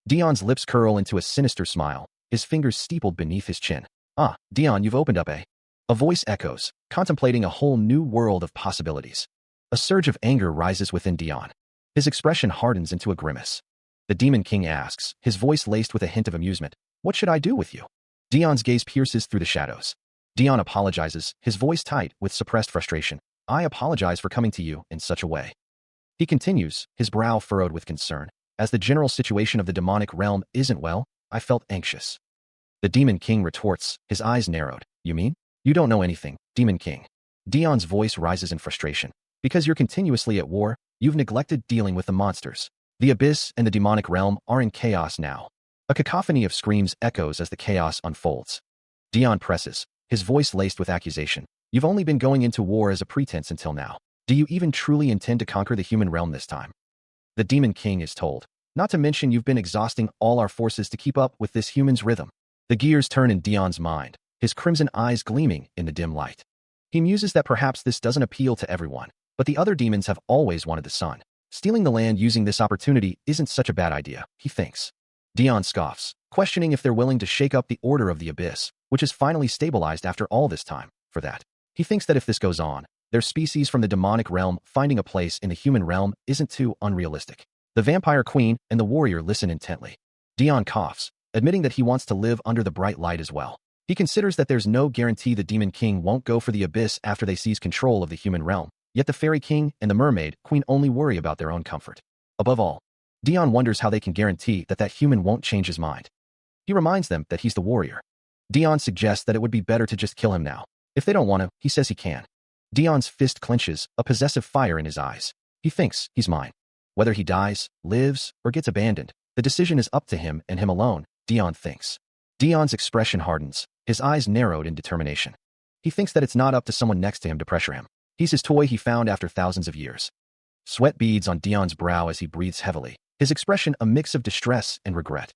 Dion's lips curl into a sinister smile, his fingers steepled beneath his chin. Ah, Dion, you've opened up, eh? A voice echoes, contemplating a whole new world of possibilities. A surge of anger rises within Dion. His expression hardens into a grimace. The Demon King asks, his voice laced with a hint of amusement, "What should I do with you?" Dion's gaze pierces through the shadows. Dion apologizes, his voice tight with suppressed frustration. "I apologize for coming to you in such a way." He continues, his brow furrowed with concern. "As the general situation of the demonic realm isn't well, I felt anxious." The Demon King retorts, his eyes narrowed. "You mean? You don't know anything, Demon King." Dion's voice rises in frustration. "Because you're continuously at war, you've neglected dealing with the monsters. The abyss and the demonic realm are in chaos now." A cacophony of screams echoes as the chaos unfolds. Dion presses, his voice laced with accusation. "You've only been going into war as a pretense until now. Do you even truly intend to conquer the human realm this time?" The Demon King is told. "Not to mention you've been exhausting all our forces to keep up with this human's rhythm." The gears turn in Dion's mind, his crimson eyes gleaming in the dim light. He muses that perhaps this doesn't appeal to everyone, but the other demons have always wanted the sun. Stealing the land using this opportunity isn't such a bad idea, he thinks. Dion scoffs, questioning if they're willing to shake up the order of the abyss, which is finally stabilized after all this time. For that, he thinks that if this goes on, their species from the demonic realm finding a place in the human realm isn't too unrealistic. The Vampire Queen and the warrior listen intently. Dion coughs, admitting that he wants to live under the bright light as well. He considers that there's no guarantee the Demon King won't go for the abyss after they seize control of the human realm, yet the Fairy King and the Mermaid Queen only worry about their own comfort. Above all, Dion wonders how they can guarantee that that human won't change his mind. He reminds them that he's the warrior. Dion suggests that it would be better to just kill him now. If they don't want to, he says he can. Dion's fist clenches, a possessive fire in his eyes. He thinks he's mine. Whether he dies, lives, or gets abandoned, the decision is up to him and him alone, Dion thinks. Dion's expression hardens, his eyes narrowed in determination. He thinks that it's not up to someone next to him to pressure him. He's his toy he found after thousands of years. Sweat beads on Dion's brow as he breathes heavily, his expression a mix of distress and regret.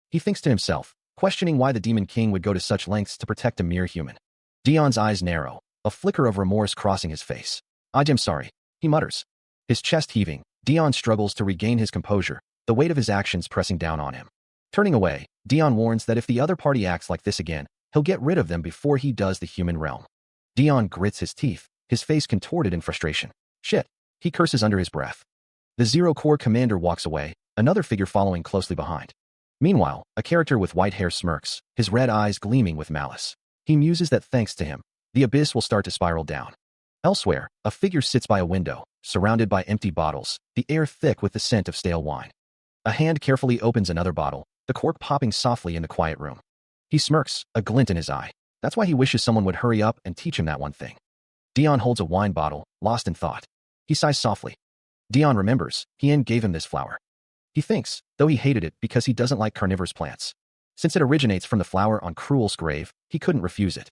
He thinks to himself, questioning why the Demon King would go to such lengths to protect a mere human. Dion's eyes narrow, a flicker of remorse crossing his face. I'm sorry, he mutters. His chest heaving, Dion struggles to regain his composure, the weight of his actions pressing down on him. Turning away, Dion warns that if the other party acts like this again, he'll get rid of them before he does the human realm. Dion grits his teeth, his face contorted in frustration. Shit, he curses under his breath. The Zero Corps commander walks away, another figure following closely behind. Meanwhile, a character with white hair smirks, his red eyes gleaming with malice. He muses that thanks to him, the abyss will start to spiral down. Elsewhere, a figure sits by a window, surrounded by empty bottles, the air thick with the scent of stale wine. A hand carefully opens another bottle, the cork popping softly in the quiet room. He smirks, a glint in his eye. That's why he wishes someone would hurry up and teach him that one thing. Dion holds a wine bottle, lost in thought. He sighs softly. Dion remembers, Hien gave him this flower. He thinks, though he hated it because he doesn't like carnivorous plants. Since it originates from the flower on Cruel's grave, he couldn't refuse it.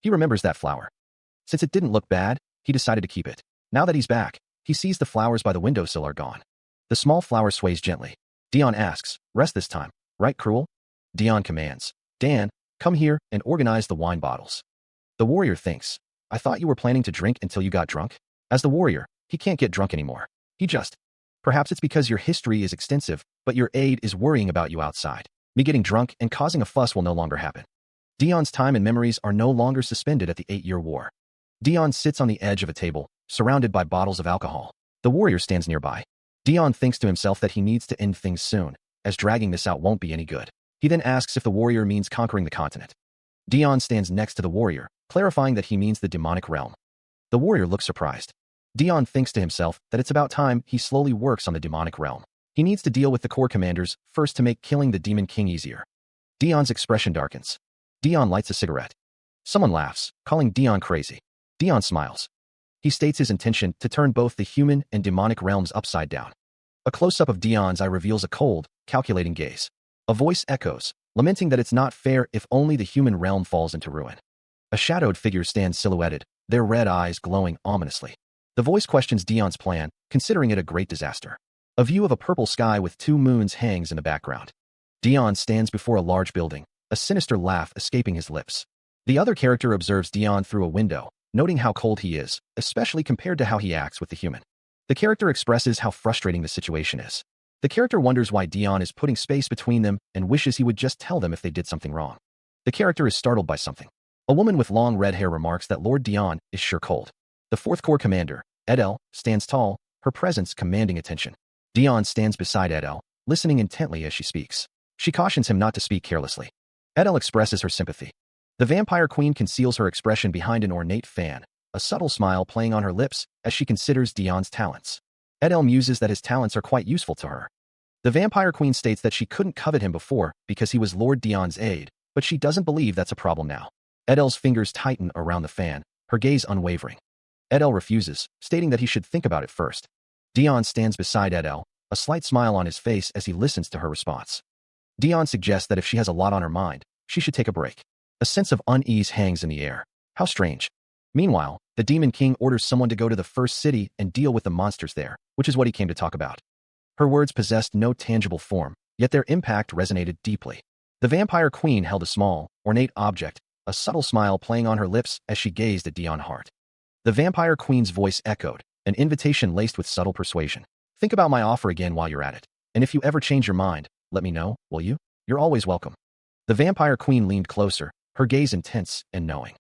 He remembers that flower. Since it didn't look bad, he decided to keep it. Now that he's back, he sees the flowers by the windowsill are gone. The small flower sways gently. Dion asks, rest this time, right, Cruel? Dion commands, Dan, come here and organize the wine bottles. The warrior thinks, I thought you were planning to drink until you got drunk? As the warrior, he can't get drunk anymore. He just. Perhaps it's because your history is extensive, but your aide is worrying about you outside. Me getting drunk and causing a fuss will no longer happen. Dion's time and memories are no longer suspended at the 8-year war. Dion sits on the edge of a table, surrounded by bottles of alcohol. The warrior stands nearby. Dion thinks to himself that he needs to end things soon, as dragging this out won't be any good. He then asks if the warrior means conquering the continent. Dion stands next to the warrior, clarifying that he means the demonic realm. The warrior looks surprised. Dion thinks to himself that it's about time he slowly works on the demonic realm. He needs to deal with the Corps commanders first to make killing the Demon King easier. Dion's expression darkens. Dion lights a cigarette. Someone laughs, calling Dion crazy. Dion smiles. He states his intention to turn both the human and demonic realms upside down. A close-up of Dion's eye reveals a cold, calculating gaze. A voice echoes, lamenting that it's not fair if only the human realm falls into ruin. A shadowed figure stands silhouetted, their red eyes glowing ominously. The voice questions Dion's plan, considering it a great disaster. A view of a purple sky with 2 moons hangs in the background. Dion stands before a large building, a sinister laugh escaping his lips. The other character observes Dion through a window, noting how cold he is, especially compared to how he acts with the human. The character expresses how frustrating the situation is. The character wonders why Dion is putting space between them and wishes he would just tell them if they did something wrong. The character is startled by something. A woman with long red hair remarks that Lord Dion is sure cold. The 4th Corps commander, Edel, stands tall, her presence commanding attention. Dion stands beside Edel, listening intently as she speaks. She cautions him not to speak carelessly. Edel expresses her sympathy. The vampire queen conceals her expression behind an ornate fan, a subtle smile playing on her lips as she considers Dion's talents. Edel muses that his talents are quite useful to her. The vampire queen states that she couldn't covet him before because he was Lord Dion's aide, but she doesn't believe that's a problem now. Edel's fingers tighten around the fan, her gaze unwavering. Edel refuses, stating that he should think about it first. Dion stands beside Edel, a slight smile on his face as he listens to her response. Dion suggests that if she has a lot on her mind, she should take a break. A sense of unease hangs in the air. How strange. Meanwhile, the Demon King orders someone to go to the first city and deal with the monsters there, which is what he came to talk about. Her words possessed no tangible form, yet their impact resonated deeply. The vampire queen held a small, ornate object, a subtle smile playing on her lips as she gazed at Dion Hart. The vampire queen's voice echoed, an invitation laced with subtle persuasion. Think about my offer again while you're at it. And if you ever change your mind, let me know, will you? You're always welcome. The vampire queen leaned closer, her gaze intense and knowing.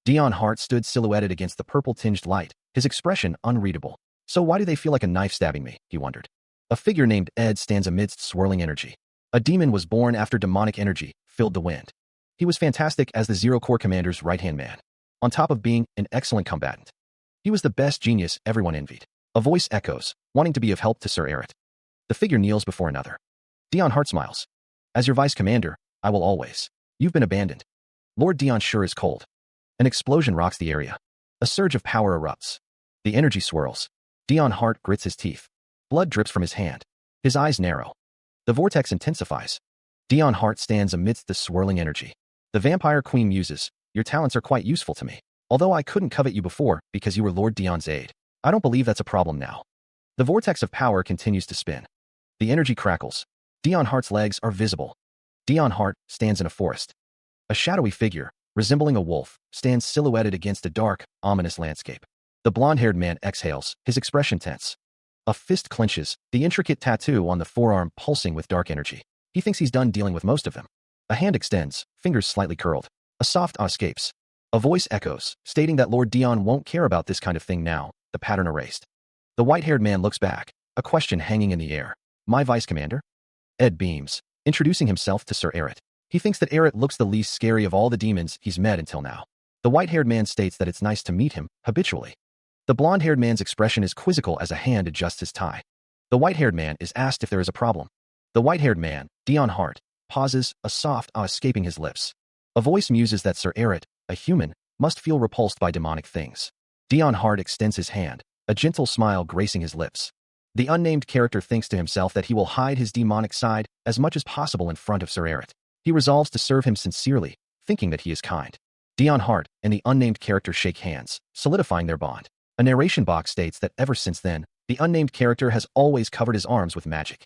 Dion Hart stood silhouetted against the purple-tinged light, his expression unreadable. So why do they feel like a knife stabbing me, he wondered. A figure named Ed stands amidst swirling energy. A demon was born after demonic energy filled the wind. He was fantastic as the Zero Corps commander's right-hand man, on top of being an excellent combatant. He was the best genius everyone envied. A voice echoes, wanting to be of help to Sir Eret. The figure kneels before another. Dion Hart smiles. As your vice commander, I will always. You've been abandoned. Lord Dion sure is cold. An explosion rocks the area. A surge of power erupts. The energy swirls. Dion Hart grits his teeth. Blood drips from his hand. His eyes narrow. The vortex intensifies. Dion Hart stands amidst the swirling energy. The vampire queen muses, your talents are quite useful to me. Although I couldn't covet you before because you were Lord Dion's aide, I don't believe that's a problem now. The vortex of power continues to spin. The energy crackles. Dion Hart's legs are visible. Dion Hart stands in a forest. A shadowy figure, resembling a wolf, stands silhouetted against a dark, ominous landscape. The blonde-haired man exhales, his expression tense. A fist clenches, the intricate tattoo on the forearm pulsing with dark energy. He thinks he's done dealing with most of them. A hand extends, fingers slightly curled. A soft ah escapes. A voice echoes, stating that Lord Dion won't care about this kind of thing now, the pattern erased. The white-haired man looks back, a question hanging in the air. My vice commander? Ed beams, introducing himself to Sir Eret. He thinks that Eret looks the least scary of all the demons he's met until now. The white-haired man states that it's nice to meet him, habitually. The blonde-haired man's expression is quizzical as a hand adjusts his tie. The white-haired man is asked if there is a problem. The white-haired man, Dion Hart, pauses, a soft ah escaping his lips. A voice muses that Sir Eret, a human, must feel repulsed by demonic things. Dion Hart extends his hand, a gentle smile gracing his lips. The unnamed character thinks to himself that he will hide his demonic side as much as possible in front of Sir Eret. He resolves to serve him sincerely, thinking that he is kind. Dion Hart and the unnamed character shake hands, solidifying their bond. A narration box states that ever since then, the unnamed character has always covered his arms with magic.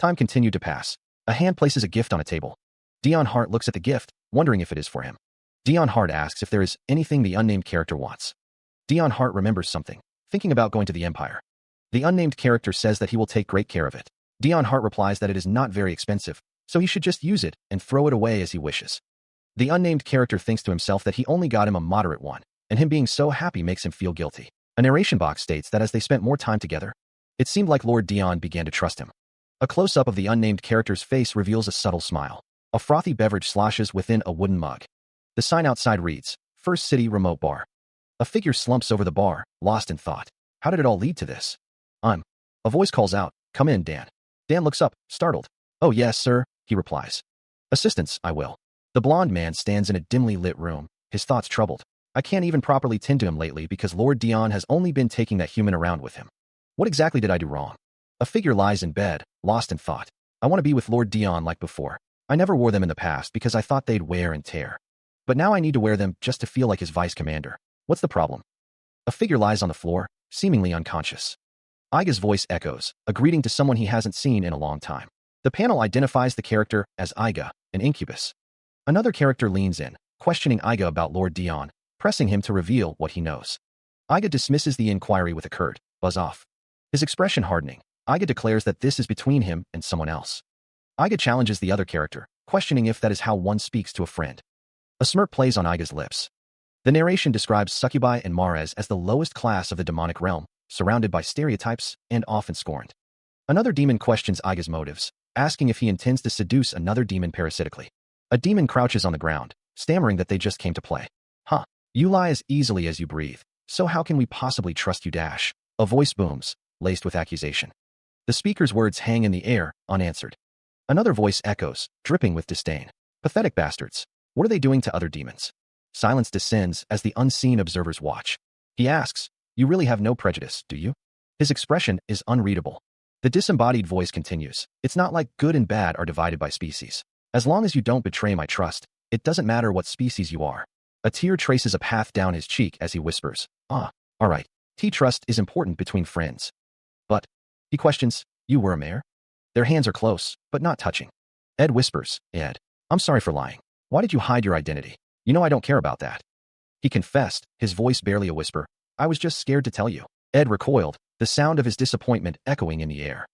Time continued to pass. A hand places a gift on a table. Dion Hart looks at the gift, wondering if it is for him. Dion Hart asks if there is anything the unnamed character wants. Dion Hart remembers something, thinking about going to the Empire. The unnamed character says that he will take great care of it. Dion Hart replies that it is not very expensive, so he should just use it and throw it away as he wishes. The unnamed character thinks to himself that he only got him a moderate one, and him being so happy makes him feel guilty. A narration box states that as they spent more time together, it seemed like Lord Dion began to trust him. A close-up of the unnamed character's face reveals a subtle smile. A frothy beverage sloshes within a wooden mug. The sign outside reads, First City Remote Bar. A figure slumps over the bar, lost in thought. How did it all lead to this? A voice calls out, Come in, Dan. Dan looks up, startled. Oh yes, sir, he replies. Assistance, I will. The blonde man stands in a dimly lit room, his thoughts troubled. I can't even properly tend to him lately because Lord Dion has only been taking that human around with him. What exactly did I do wrong? A figure lies in bed, lost in thought. I want to be with Lord Dion like before. I never wore them in the past because I thought they'd wear and tear. But now I need to wear them just to feel like his vice commander. What's the problem? A figure lies on the floor, seemingly unconscious. Aiga's voice echoes, a greeting to someone he hasn't seen in a long time. The panel identifies the character as Aiga, an incubus. Another character leans in, questioning Aiga about Lord Dion, pressing him to reveal what he knows. Aiga dismisses the inquiry with a curt, buzz off. His expression hardening, Aiga declares that this is between him and someone else. Aiga challenges the other character, questioning if that is how one speaks to a friend. A smirk plays on Aiga's lips. The narration describes succubi and mares as the lowest class of the demonic realm, surrounded by stereotypes and often scorned. Another demon questions Aiga's motives, asking if he intends to seduce another demon parasitically. A demon crouches on the ground, stammering that they just came to play. Huh. You lie as easily as you breathe, so how can we possibly trust you dash? A voice booms, laced with accusation. The speaker's words hang in the air, unanswered. Another voice echoes, dripping with disdain. Pathetic bastards. What are they doing to other demons? Silence descends as the unseen observers watch. He asks, You really have no prejudice, do you? His expression is unreadable. The disembodied voice continues, It's not like good and bad are divided by species. As long as you don't betray my trust, it doesn't matter what species you are. A tear traces a path down his cheek as he whispers, all right. Trust is important between friends. But, he questions, you were a mare? Their hands are close, but not touching. Ed whispers, Ed, I'm sorry for lying. Why did you hide your identity? You know I don't care about that. He confessed, his voice barely a whisper. I was just scared to tell you. Ed recoiled, the sound of his disappointment echoing in the air.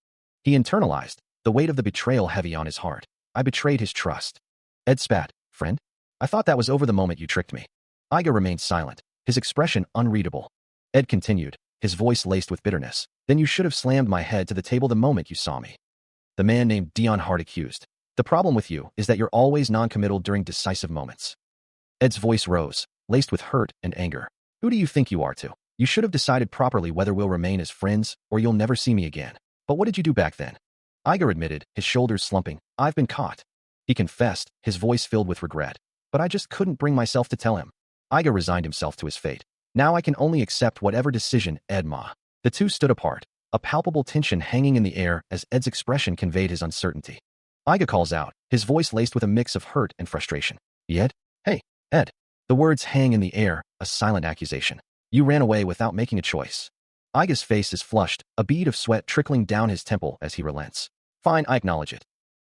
He internalized, the weight of the betrayal heavy on his heart. I betrayed his trust. Ed spat, Friend? I thought that was over the moment you tricked me. Aiga remained silent, his expression unreadable. Ed continued, his voice laced with bitterness. Then you should have slammed my head to the table the moment you saw me. The man named Dion Hart accused. The problem with you is that you're always non-committal during decisive moments. Ed's voice rose, laced with hurt and anger. Who do you think you are to? You should have decided properly whether we'll remain as friends or you'll never see me again. But what did you do back then? Aiga admitted, his shoulders slumping. I've been caught. He confessed, his voice filled with regret. But I just couldn't bring myself to tell him. Aiga resigned himself to his fate. Now I can only accept whatever decision Ed ma. The two stood apart, a palpable tension hanging in the air as Ed's expression conveyed his uncertainty. Aiga calls out, his voice laced with a mix of hurt and frustration. Ed? Hey, Ed. The words hang in the air, a silent accusation. You ran away without making a choice. Aiga's face is flushed, a bead of sweat trickling down his temple as he relents. Fine, I acknowledge it.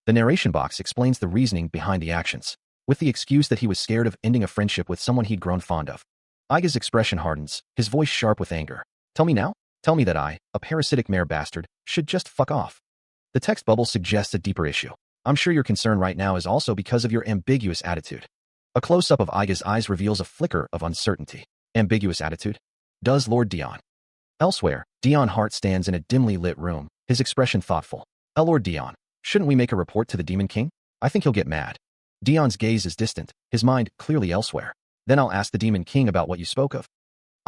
The narration box explains the reasoning behind the actions, with the excuse that he was scared of ending a friendship with someone he'd grown fond of. Aiga's expression hardens, his voice sharp with anger. Tell me now? Tell me that I, a parasitic mare bastard, should just fuck off. The text bubble suggests a deeper issue. I'm sure your concern right now is also because of your ambiguous attitude. A close-up of Aiga's eyes reveals a flicker of uncertainty. Ambiguous attitude? Does Lord Dion? Elsewhere, Dion Hart stands in a dimly lit room, his expression thoughtful. Lord Dion, shouldn't we make a report to the Demon King? I think he'll get mad. Dion's gaze is distant, his mind clearly elsewhere. Then I'll ask the Demon King about what you spoke of.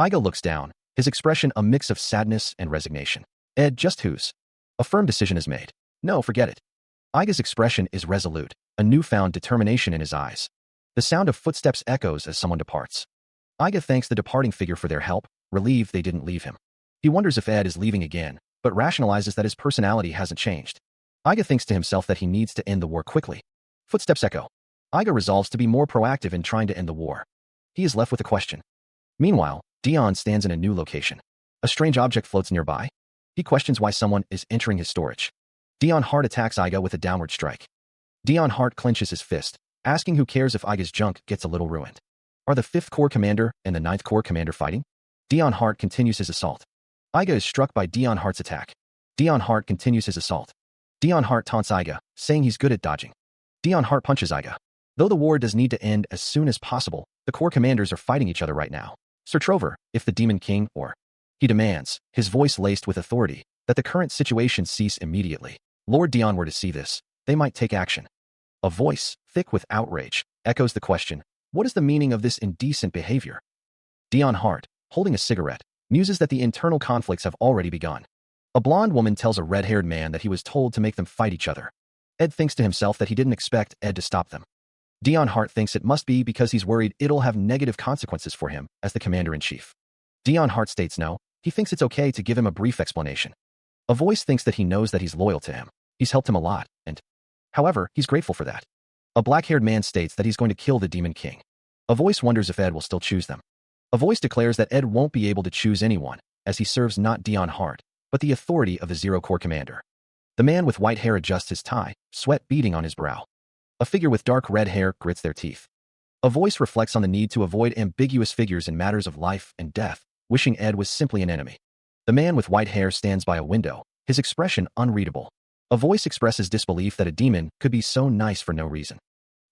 Aiga looks down, his expression a mix of sadness and resignation. Ed, just whose? A firm decision is made. No, forget it. Aiga's expression is resolute, a newfound determination in his eyes. The sound of footsteps echoes as someone departs. Aiga thanks the departing figure for their help, relieved they didn't leave him. He wonders if Ed is leaving again, but rationalizes that his personality hasn't changed. Aiga thinks to himself that he needs to end the war quickly. Footsteps echo. Aiga resolves to be more proactive in trying to end the war. He is left with a question. Meanwhile, Dion stands in a new location. A strange object floats nearby. He questions why someone is entering his storage. Dion Hart attacks Aiga with a downward strike. Dion Hart clenches his fist, asking who cares if Aiga's junk gets a little ruined. Are the 5th Corps Commander and the 9th Corps Commander fighting? Dion Hart continues his assault. Aiga is struck by Dion Hart's attack. Dion Hart continues his assault. Dion Hart taunts Aiga, saying he's good at dodging. Dion Hart punches Aiga. Though the war does need to end as soon as possible, the Corps commanders are fighting each other right now. Sir Trover, if the Demon King or... He demands, his voice laced with authority, that the current situation cease immediately. Lord Dion were to see this, they might take action. A voice, thick with outrage, echoes the question, what is the meaning of this indecent behavior? Dion Hart, holding a cigarette, muses that the internal conflicts have already begun. A blonde woman tells a red-haired man that he was told to make them fight each other. Ed thinks to himself that he didn't expect Ed to stop them. Dion Hart thinks it must be because he's worried it'll have negative consequences for him as the commander-in-chief. Dion Hart states no, he thinks it's okay to give him a brief explanation. A voice thinks that he knows that he's loyal to him. He's helped him a lot, and... However, he's grateful for that. A black-haired man states that he's going to kill the Demon King. A voice wonders if Ed will still choose them. A voice declares that Ed won't be able to choose anyone, as he serves not Dion Hart, but the authority of the Zero Corps Commander. The man with white hair adjusts his tie, sweat beading on his brow. A figure with dark red hair grits their teeth. A voice reflects on the need to avoid ambiguous figures in matters of life and death, wishing Ed was simply an enemy. The man with white hair stands by a window, his expression unreadable. A voice expresses disbelief that a demon could be so nice for no reason.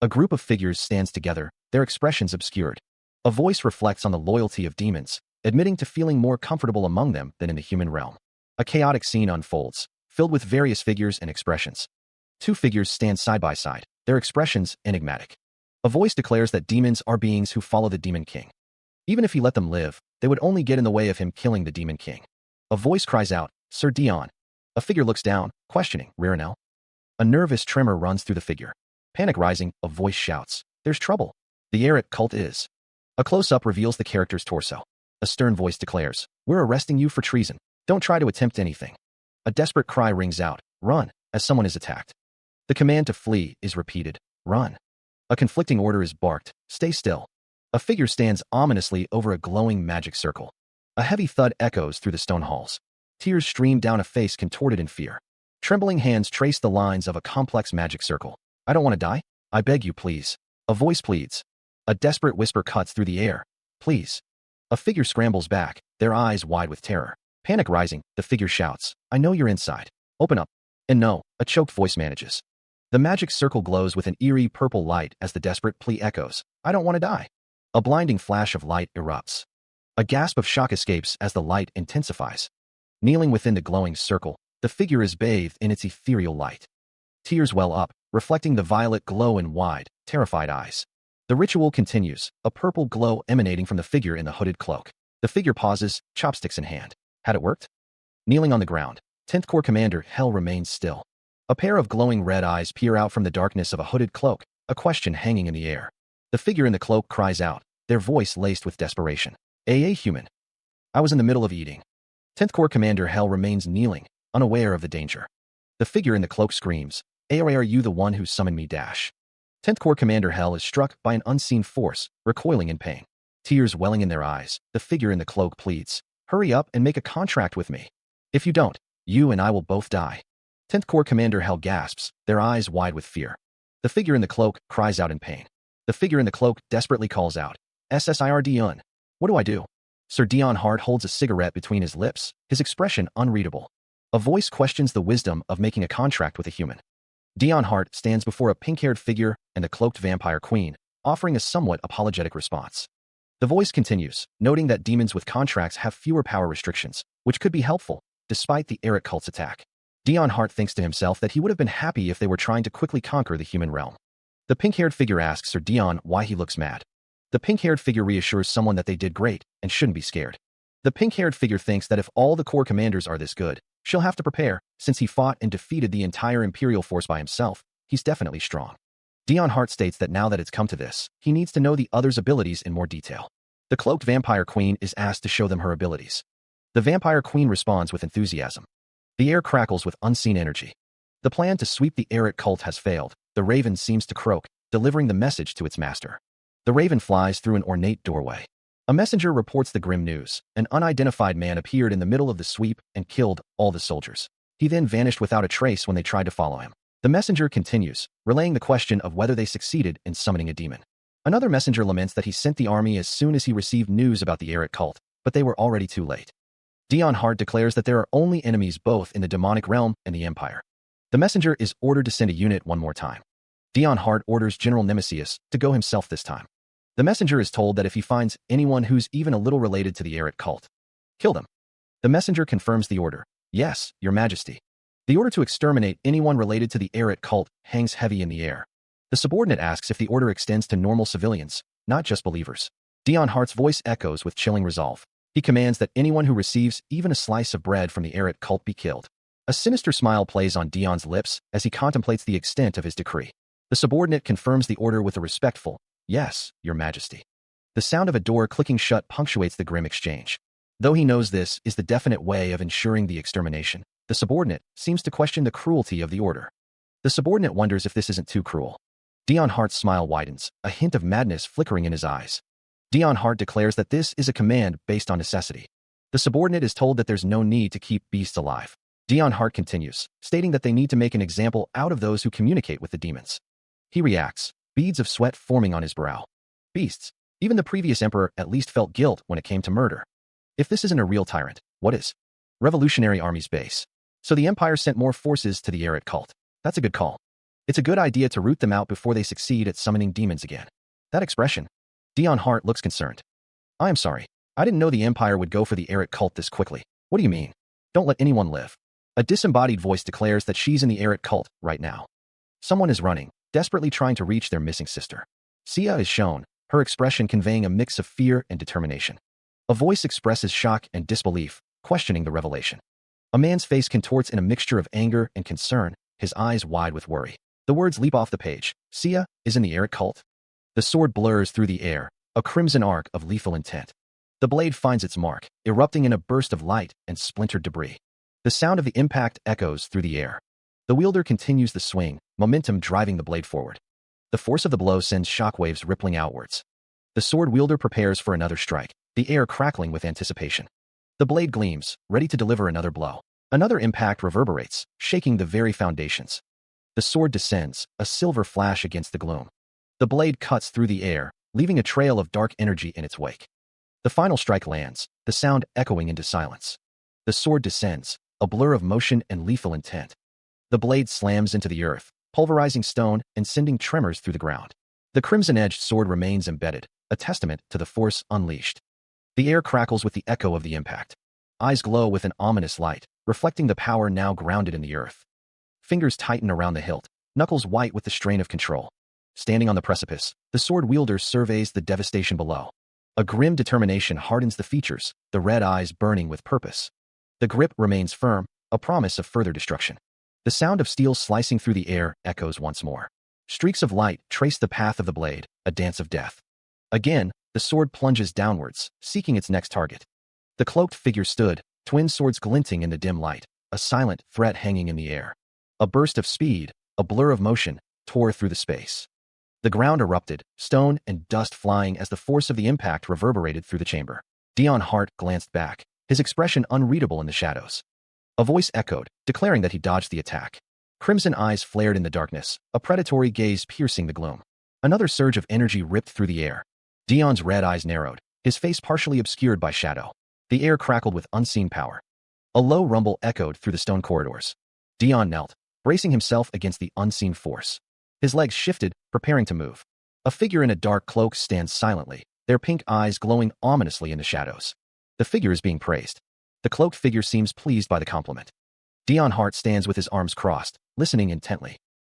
A group of figures stands together, their expressions obscured. A voice reflects on the loyalty of demons, admitting to feeling more comfortable among them than in the human realm. A chaotic scene unfolds, filled with various figures and expressions. 2 figures stand side by side, their expressions enigmatic. A voice declares that demons are beings who follow the Demon King. Even if he let them live, they would only get in the way of him killing the Demon King. A voice cries out, Sir Dion. A figure looks down, questioning, Ririnel? A nervous tremor runs through the figure. Panic rising, a voice shouts, there's trouble. The heir at cult is. A close-up reveals the character's torso. A stern voice declares, we're arresting you for treason. Don't try to attempt anything. A desperate cry rings out, run, as someone is attacked. The command to flee is repeated, run. A conflicting order is barked, stay still. A figure stands ominously over a glowing magic circle. A heavy thud echoes through the stone halls. Tears stream down a face contorted in fear. Trembling hands trace the lines of a complex magic circle. I don't want to die. I beg you, please. A voice pleads. A desperate whisper cuts through the air. Please. A figure scrambles back, their eyes wide with terror. Panic rising, the figure shouts, I know you're inside. Open up. And no, a choked voice manages. The magic circle glows with an eerie purple light as the desperate plea echoes, I don't want to die. A blinding flash of light erupts. A gasp of shock escapes as the light intensifies. Kneeling within the glowing circle, the figure is bathed in its ethereal light. Tears well up, reflecting the violet glow in wide, terrified eyes. The ritual continues, a purple glow emanating from the figure in the hooded cloak. The figure pauses, chopsticks in hand. Had it worked? Kneeling on the ground, 10th Corps Commander Hell remains still. A pair of glowing red eyes peer out from the darkness of a hooded cloak, a question hanging in the air. The figure in the cloak cries out, their voice laced with desperation. Human. I was in the middle of eating. 10th Corps Commander Hell remains kneeling, unaware of the danger. The figure in the cloak screams, are you the one who summoned me? 10th Corps Commander Hell is struck by an unseen force, recoiling in pain. Tears welling in their eyes, the figure in the cloak pleads, "Hurry up and make a contract with me. If you don't, you and I will both die." 10th Corps Commander Hell gasps, their eyes wide with fear. The figure in the cloak cries out in pain. The figure in the cloak desperately calls out, "Sir Dion. What do I do?" Sir Dion Hart holds a cigarette between his lips, his expression unreadable. A voice questions the wisdom of making a contract with a human. Dion Hart stands before a pink-haired figure and the cloaked vampire queen, offering a somewhat apologetic response. The voice continues, noting that demons with contracts have fewer power restrictions, which could be helpful, despite the Eric cult's attack. Dion Hart thinks to himself that he would have been happy if they were trying to quickly conquer the human realm. The pink-haired figure asks Sir Dion why he looks mad. The pink-haired figure reassures someone that they did great and shouldn't be scared. The pink-haired figure thinks that if all the Corps commanders are this good, she'll have to prepare. Since he fought and defeated the entire Imperial force by himself, he's definitely strong. Dion Hart states that now that it's come to this, he needs to know the others' abilities in more detail. The cloaked vampire queen is asked to show them her abilities. The vampire queen responds with enthusiasm. The air crackles with unseen energy. The plan to sweep the Eric cult has failed. The raven seems to croak, delivering the message to its master. The raven flies through an ornate doorway. A messenger reports the grim news. An unidentified man appeared in the middle of the sweep and killed all the soldiers. He then vanished without a trace when they tried to follow him. The messenger continues, relaying the question of whether they succeeded in summoning a demon. Another messenger laments that he sent the army as soon as he received news about the Eric cult, but they were already too late. Dion Hart declares that there are only enemies both in the demonic realm and the Empire. The messenger is ordered to send a unit one more time. Dion Hart orders General Nemesis to go himself this time. The messenger is told that if he finds anyone who's even a little related to the Eric cult, kill them. The messenger confirms the order. "Yes, Your Majesty." The order to exterminate anyone related to the Eric cult hangs heavy in the air. The subordinate asks if the order extends to normal civilians, not just believers. Dion Hart's voice echoes with chilling resolve. He commands that anyone who receives even a slice of bread from the Eric cult be killed. A sinister smile plays on Dion's lips as he contemplates the extent of his decree. The subordinate confirms the order with a respectful, "Yes, Your Majesty." The sound of a door clicking shut punctuates the grim exchange. Though he knows this is the definite way of ensuring the extermination, the subordinate seems to question the cruelty of the order. The subordinate wonders if this isn't too cruel. Dion Hart's smile widens, a hint of madness flickering in his eyes. Dion Hart declares that this is a command based on necessity. The subordinate is told that there's no need to keep beasts alive. Dion Hart continues, stating that they need to make an example out of those who communicate with the demons. He reacts, beads of sweat forming on his brow. Beasts. Even the previous emperor at least felt guilt when it came to murder. If this isn't a real tyrant, what is? Revolutionary Army's base. So the Empire sent more forces to the Eric cult. That's a good call. It's a good idea to root them out before they succeed at summoning demons again. That expression. Dion Hart looks concerned. "I am sorry. I didn't know the Empire would go for the Eric cult this quickly." "What do you mean?" "Don't let anyone live." A disembodied voice declares that she's in the Eric cult right now. Someone is running, desperately trying to reach their missing sister. Sia is shown, her expression conveying a mix of fear and determination. A voice expresses shock and disbelief, questioning the revelation. A man's face contorts in a mixture of anger and concern, his eyes wide with worry. The words leap off the page. Sia is in the Eric cult. The sword blurs through the air, a crimson arc of lethal intent. The blade finds its mark, erupting in a burst of light and splintered debris. The sound of the impact echoes through the air. The wielder continues the swing, momentum driving the blade forward. The force of the blow sends shockwaves rippling outwards. The sword wielder prepares for another strike, the air crackling with anticipation. The blade gleams, ready to deliver another blow. Another impact reverberates, shaking the very foundations. The sword descends, a silver flash against the gloom. The blade cuts through the air, leaving a trail of dark energy in its wake. The final strike lands, the sound echoing into silence. The sword descends, a blur of motion and lethal intent. The blade slams into the earth, pulverizing stone and sending tremors through the ground. The crimson-edged sword remains embedded, a testament to the force unleashed. The air crackles with the echo of the impact. Eyes glow with an ominous light, reflecting the power now grounded in the earth. Fingers tighten around the hilt, knuckles white with the strain of control. Standing on the precipice, the sword wielder surveys the devastation below. A grim determination hardens the features, the red eyes burning with purpose. The grip remains firm, a promise of further destruction. The sound of steel slicing through the air echoes once more. Streaks of light trace the path of the blade, a dance of death. Again, the sword plunges downwards, seeking its next target. The cloaked figure stood, twin swords glinting in the dim light, a silent threat hanging in the air. A burst of speed, a blur of motion, tore through the space. The ground erupted, stone and dust flying as the force of the impact reverberated through the chamber. Dion Hart glanced back, his expression unreadable in the shadows. A voice echoed, declaring that he dodged the attack. Crimson eyes flared in the darkness, a predatory gaze piercing the gloom. Another surge of energy ripped through the air. Dion's red eyes narrowed, his face partially obscured by shadow. The air crackled with unseen power. A low rumble echoed through the stone corridors. Dion knelt, bracing himself against the unseen force. His legs shifted, preparing to move. A figure in a dark cloak stands silently, their pink eyes glowing ominously in the shadows. The figure is being praised. The cloaked figure seems pleased by the compliment. Dion Hart stands with his arms crossed, listening intently.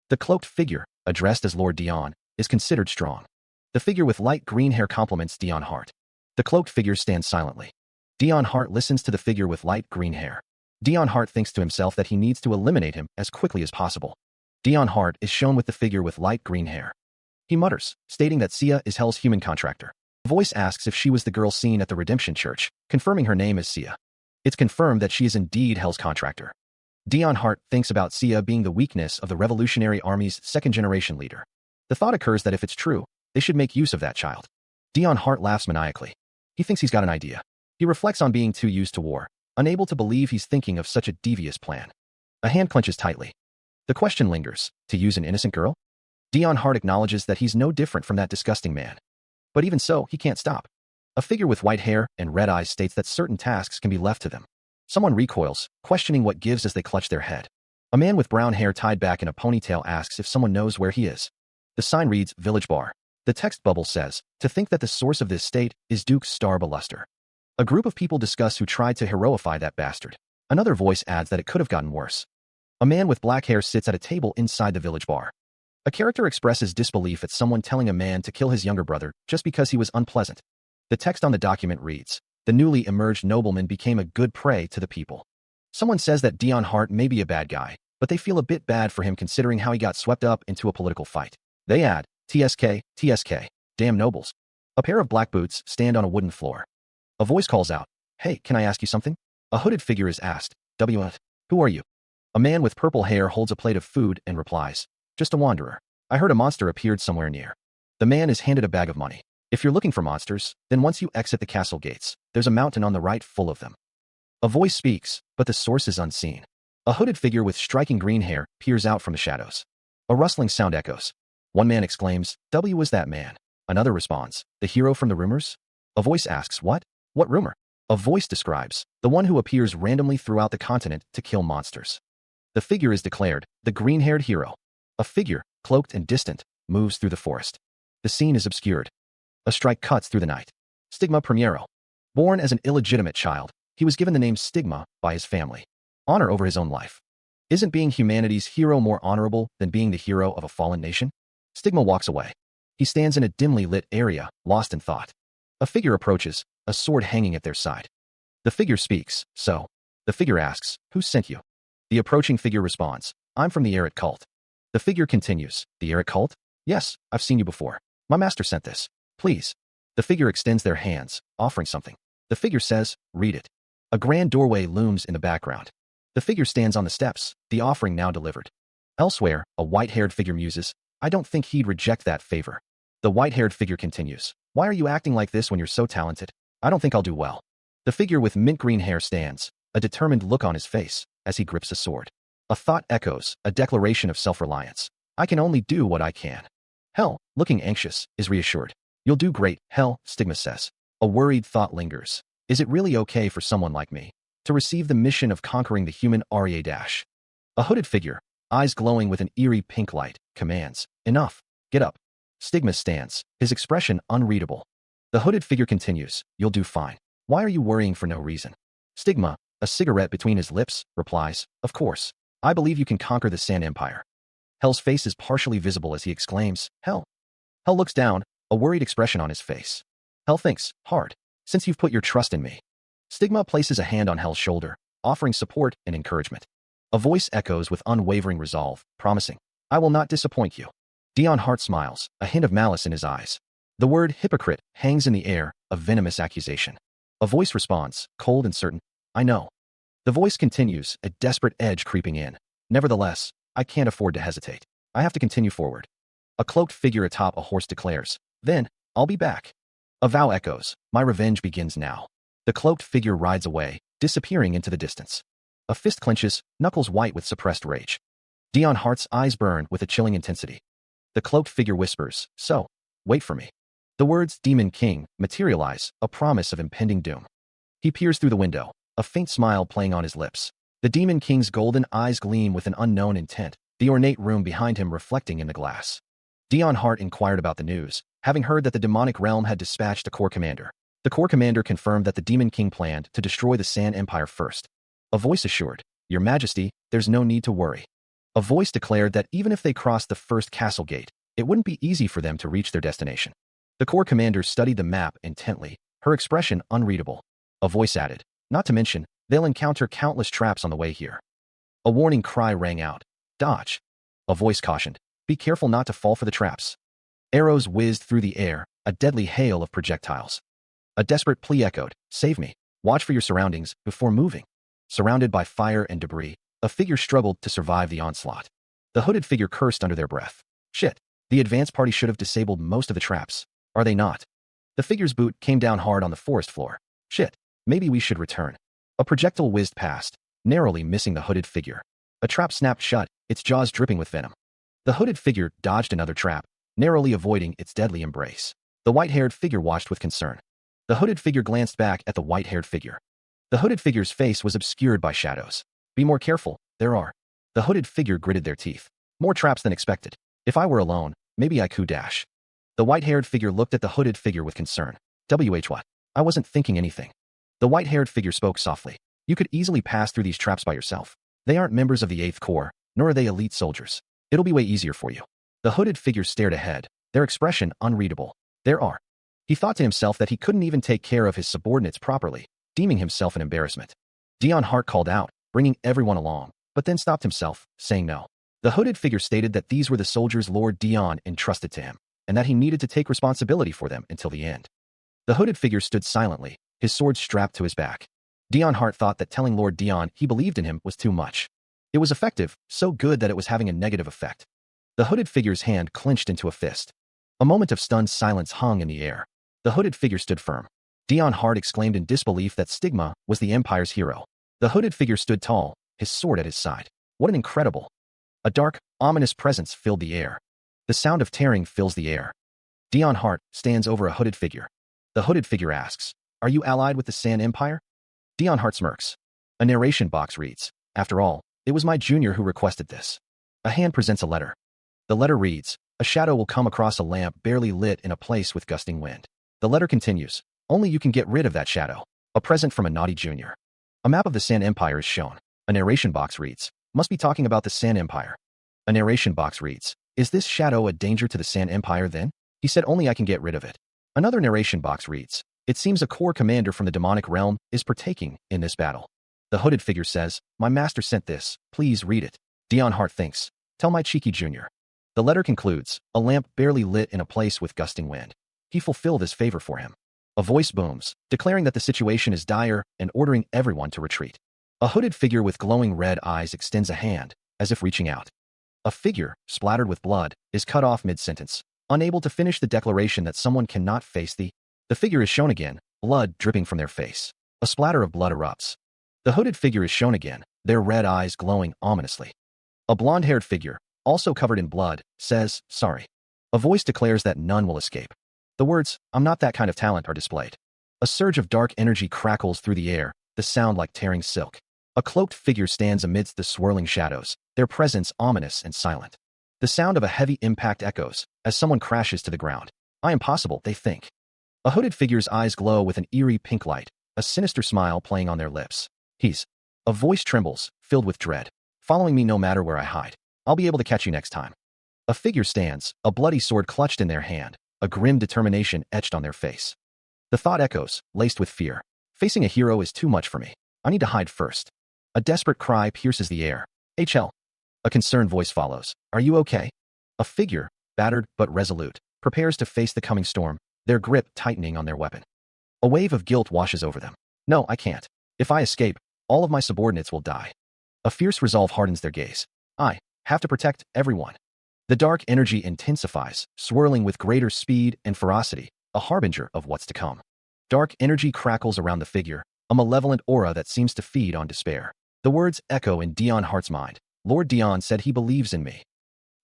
The cloaked figure, addressed as Lord Dion, is considered strong. The figure with light green hair compliments Dion Hart. The cloaked figure stands silently. Dion Hart listens to the figure with light green hair. Dion Hart thinks to himself that he needs to eliminate him as quickly as possible. Dion Hart is shown with the figure with light green hair. He mutters, stating that Sia is Hell's human contractor. The voice asks if she was the girl seen at the Redemption Church, confirming her name is Sia. It's confirmed that she is indeed Hell's contractor. Dion Hart thinks about Sia being the weakness of the Revolutionary Army's second-generation leader. The thought occurs that if it's true, they should make use of that child. Dion Hart laughs maniacally. He thinks he's got an idea. He reflects on being too used to war, unable to believe he's thinking of such a devious plan. A hand clenches tightly. The question lingers, to use an innocent girl? Dion Hart acknowledges that he's no different from that disgusting man. But even so, he can't stop. A figure with white hair and red eyes states that certain tasks can be left to them. Someone recoils, questioning what gives as they clutch their head. A man with brown hair tied back in a ponytail asks if someone knows where he is. The sign reads, Village Bar. The text bubble says, to think that the source of this state is Duke Starbaluster. A group of people discuss who tried to heroify that bastard. Another voice adds that it could have gotten worse. A man with black hair sits at a table inside the village bar. A character expresses disbelief at someone telling a man to kill his younger brother just because he was unpleasant. The text on the document reads, the newly emerged nobleman became a good prey to the people. Someone says that Dion Hart may be a bad guy, but they feel a bit bad for him considering how he got swept up into a political fight. They add, TSK, TSK, damn nobles. A pair of black boots stand on a wooden floor. A voice calls out, hey, can I ask you something? A hooded figure is asked, who are you? A man with purple hair holds a plate of food and replies, just a wanderer. I heard a monster appeared somewhere near. The man is handed a bag of money. If you're looking for monsters, then once you exit the castle gates, there's a mountain on the right full of them. A voice speaks, but the source is unseen. A hooded figure with striking green hair peers out from the shadows. A rustling sound echoes. One man exclaims, W was that man. Another responds, the hero from the rumors? A voice asks, what? What rumor? A voice describes, the one who appears randomly throughout the continent to kill monsters. The figure is declared, the green-haired hero. A figure, cloaked and distant, moves through the forest. The scene is obscured. A strike cuts through the night. Stigma Primero. Born as an illegitimate child, he was given the name Stigma by his family. Honor over his own life. Isn't being humanity's hero more honorable than being the hero of a fallen nation? Stigma walks away. He stands in a dimly lit area, lost in thought. A figure approaches, a sword hanging at their side. The figure speaks, so. The figure asks, who sent you? The approaching figure responds, I'm from the Erit cult. The figure continues, the Erit cult? Yes, I've seen you before. My master sent this. Please. The figure extends their hands, offering something. The figure says, read it. A grand doorway looms in the background. The figure stands on the steps, the offering now delivered. Elsewhere, a white-haired figure muses, I don't think he'd reject that favor. The white-haired figure continues, why are you acting like this when you're so talented? I don't think I'll do well. The figure with mint green hair stands, a determined look on his face, as he grips a sword. A thought echoes, a declaration of self-reliance. I can only do what I can. Hell, looking anxious, is reassured. You'll do great, Hell, Stigma says. A worried thought lingers. Is it really okay for someone like me to receive the mission of conquering the human REA dash? A hooded figure, eyes glowing with an eerie pink light, commands, enough, get up. Stigma stands, his expression unreadable. The hooded figure continues, you'll do fine. Why are you worrying for no reason? Stigma, a cigarette between his lips, replies, of course. I believe you can conquer the Sand Empire. Hell's face is partially visible as he exclaims, Hell. Hell looks down, a worried expression on his face. Hell thinks, hard, since you've put your trust in me. Stigma places a hand on Hell's shoulder, offering support and encouragement. A voice echoes with unwavering resolve, promising, I will not disappoint you. Dion Hart smiles, a hint of malice in his eyes. The word hypocrite hangs in the air, a venomous accusation. A voice responds, cold and certain, I know. The voice continues, a desperate edge creeping in. Nevertheless, I can't afford to hesitate. I have to continue forward. A cloaked figure atop a horse declares, "Then, I'll be back." A vow echoes, "My revenge begins now." The cloaked figure rides away, disappearing into the distance. A fist clenches, knuckles white with suppressed rage. Dion Hart's eyes burn with a chilling intensity. The cloaked figure whispers, "So, wait for me." The words Demon King materialize, a promise of impending doom. He peers through the window, a faint smile playing on his lips. The Demon King's golden eyes gleam with an unknown intent, the ornate room behind him reflecting in the glass. Dion Hart inquired about the news, having heard that the demonic realm had dispatched the Corps Commander. The Corps Commander confirmed that the Demon King planned to destroy the Sand Empire first. A voice assured, "Your Majesty, there's no need to worry." A voice declared that even if they crossed the first castle gate, it wouldn't be easy for them to reach their destination. The Corps Commander studied the map intently, her expression unreadable. A voice added, "Not to mention, they'll encounter countless traps on the way here." A warning cry rang out, "Dodge." A voice cautioned, "Be careful not to fall for the traps." Arrows whizzed through the air, a deadly hail of projectiles. A desperate plea echoed, "Save me. Watch for your surroundings before moving." Surrounded by fire and debris, a figure struggled to survive the onslaught. The hooded figure cursed under their breath. "Shit. The advance party should have disabled most of the traps. Are they not?" The figure's boot came down hard on the forest floor. "Shit. Maybe we should return." A projectile whizzed past, narrowly missing the hooded figure. A trap snapped shut, its jaws dripping with venom. The hooded figure dodged another trap, narrowly avoiding its deadly embrace. The white-haired figure watched with concern. The hooded figure glanced back at the white-haired figure. The hooded figure's face was obscured by shadows. "Be more careful, there are." The hooded figure gritted their teeth. "More traps than expected. If I were alone, maybe I could dash." The white-haired figure looked at the hooded figure with concern. What? I wasn't thinking anything." The white-haired figure spoke softly. "You could easily pass through these traps by yourself. They aren't members of the 8th Corps, nor are they elite soldiers. It'll be way easier for you." The hooded figure stared ahead, their expression unreadable. "There are." He thought to himself that he couldn't even take care of his subordinates properly, deeming himself an embarrassment. Dion Hart called out, bringing everyone along, but then stopped himself, saying no. The hooded figure stated that these were the soldiers Lord Dion entrusted to him, and that he needed to take responsibility for them until the end. The hooded figure stood silently, his sword strapped to his back. Dion Hart thought that telling Lord Dion he believed in him was too much. It was effective, so good that it was having a negative effect. The hooded figure's hand clenched into a fist. A moment of stunned silence hung in the air. The hooded figure stood firm. Dion Hart exclaimed in disbelief that Stigma was the Empire's hero. The hooded figure stood tall, his sword at his side. What an incredible... A dark, ominous presence filled the air. The sound of tearing fills the air. Dion Hart stands over a hooded figure. The hooded figure asks, "Are you allied with the Sand Empire?" Dion Hart smirks. A narration box reads, "After all, it was my junior who requested this." A hand presents a letter. The letter reads, "A shadow will come across a lamp barely lit in a place with gusting wind." The letter continues, "Only you can get rid of that shadow. A present from a naughty junior." A map of the Sand Empire is shown. A narration box reads, "Must be talking about the Sand Empire." A narration box reads, "Is this shadow a danger to the Sand Empire then? He said only I can get rid of it." Another narration box reads, "It seems a Corps Commander from the demonic realm is partaking in this battle." The hooded figure says, "My master sent this, please read it." Dion Hart thinks, "Tell my cheeky junior." The letter concludes, "A lamp barely lit in a place with gusting wind. He fulfill this favor for him." A voice booms, declaring that the situation is dire and ordering everyone to retreat. A hooded figure with glowing red eyes extends a hand, as if reaching out. A figure, splattered with blood, is cut off mid-sentence, unable to finish the declaration that someone cannot face the... The figure is shown again, blood dripping from their face. A splatter of blood erupts. The hooded figure is shown again, their red eyes glowing ominously. A blonde-haired figure, also covered in blood, says, "Sorry." A voice declares that none will escape. The words, "I'm not that kind of talent," are displayed. A surge of dark energy crackles through the air, the sound like tearing silk. A cloaked figure stands amidst the swirling shadows, their presence ominous and silent. The sound of a heavy impact echoes, as someone crashes to the ground. "I am possible," they think. A hooded figure's eyes glow with an eerie pink light, a sinister smile playing on their lips. "He's..." A voice trembles, filled with dread. "Following me no matter where I hide. I'll be able to catch you next time." A figure stands, a bloody sword clutched in their hand, a grim determination etched on their face. The thought echoes, laced with fear. "Facing a hero is too much for me. I need to hide first." A desperate cry pierces the air. "HL." A concerned voice follows. "Are you okay?" A figure, battered but resolute, prepares to face the coming storm, their grip tightening on their weapon. A wave of guilt washes over them. "No, I can't. If I escape, all of my subordinates will die." A fierce resolve hardens their gaze. "I have to protect everyone." The dark energy intensifies, swirling with greater speed and ferocity, a harbinger of what's to come. Dark energy crackles around the figure, a malevolent aura that seems to feed on despair. The words echo in Dion Hart's mind. Lord Dion said he believes in me.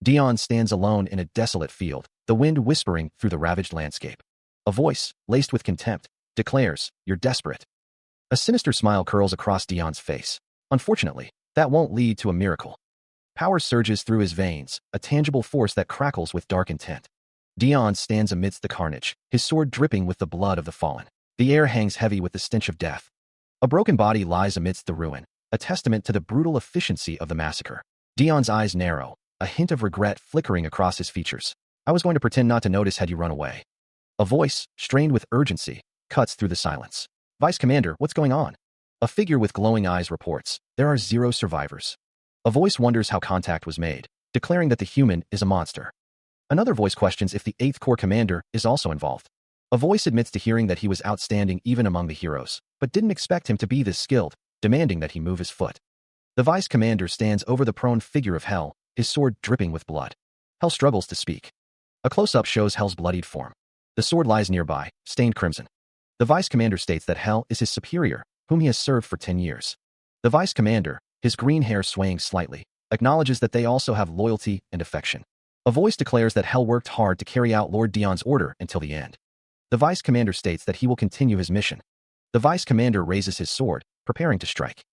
Dion stands alone in a desolate field, the wind whispering through the ravaged landscape. A voice, laced with contempt, declares, "You're desperate." A sinister smile curls across Dion's face. Unfortunately, that won't lead to a miracle. Power surges through his veins, a tangible force that crackles with dark intent. Dion stands amidst the carnage, his sword dripping with the blood of the fallen. The air hangs heavy with the stench of death. A broken body lies amidst the ruin, a testament to the brutal efficiency of the massacre. Dion's eyes narrow, a hint of regret flickering across his features. "I was going to pretend not to notice had you run away." A voice, strained with urgency, cuts through the silence. "Vice Commander, what's going on?" A figure with glowing eyes reports, "There are 0 survivors." A voice wonders how contact was made, declaring that the human is a monster. Another voice questions if the 8th Corps commander is also involved. A voice admits to hearing that he was outstanding even among the heroes, but didn't expect him to be this skilled, demanding that he move his foot. The vice commander stands over the prone figure of Hell, his sword dripping with blood. Hell struggles to speak. A close-up shows Hell's bloodied form. The sword lies nearby, stained crimson. The vice commander states that Hell is his superior, whom he has served for 10 years. The vice commander, his green hair swaying slightly, acknowledges that they also have loyalty and affection. A voice declares that Hell worked hard to carry out Lord Dion's order until the end. The vice commander states that he will continue his mission. The vice commander raises his sword, preparing to strike.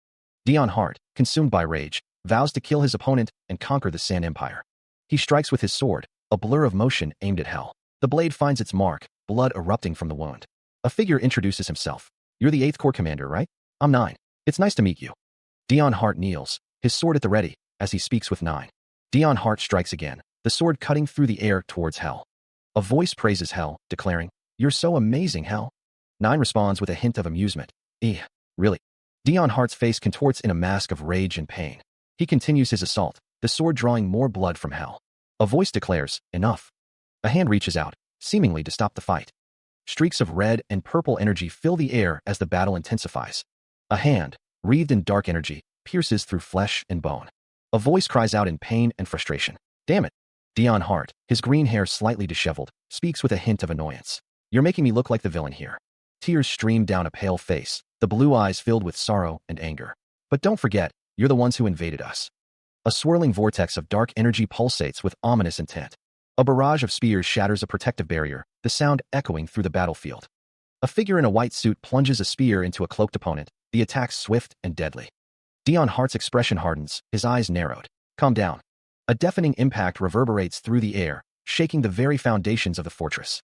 Dion Hart, consumed by rage, vows to kill his opponent and conquer the Sand Empire. He strikes with his sword, a blur of motion aimed at Hell. The blade finds its mark, blood erupting from the wound. A figure introduces himself. "You're the 8th Corps commander, right? I'm 9. It's nice to meet you." Dion Hart kneels, his sword at the ready, as he speaks with 9. Dion Hart strikes again, the sword cutting through the air towards Hell. A voice praises Hell, declaring, "You're so amazing, Hell." 9 responds with a hint of amusement. Really?" Dion Hart's face contorts in a mask of rage and pain. He continues his assault, the sword drawing more blood from Hell. A voice declares, "Enough." A hand reaches out, seemingly to stop the fight. Streaks of red and purple energy fill the air as the battle intensifies. A hand, wreathed in dark energy, pierces through flesh and bone. A voice cries out in pain and frustration. "Damn it." Dion Hart, his green hair slightly disheveled, speaks with a hint of annoyance. "You're making me look like the villain here." Tears stream down a pale face, the blue eyes filled with sorrow and anger. "But don't forget, you're the ones who invaded us." A swirling vortex of dark energy pulsates with ominous intent. A barrage of spears shatters a protective barrier, the sound echoing through the battlefield. A figure in a white suit plunges a spear into a cloaked opponent, the attack swift and deadly. Dion Hart's expression hardens, his eyes narrowed. "Calm down." A deafening impact reverberates through the air, shaking the very foundations of the fortress.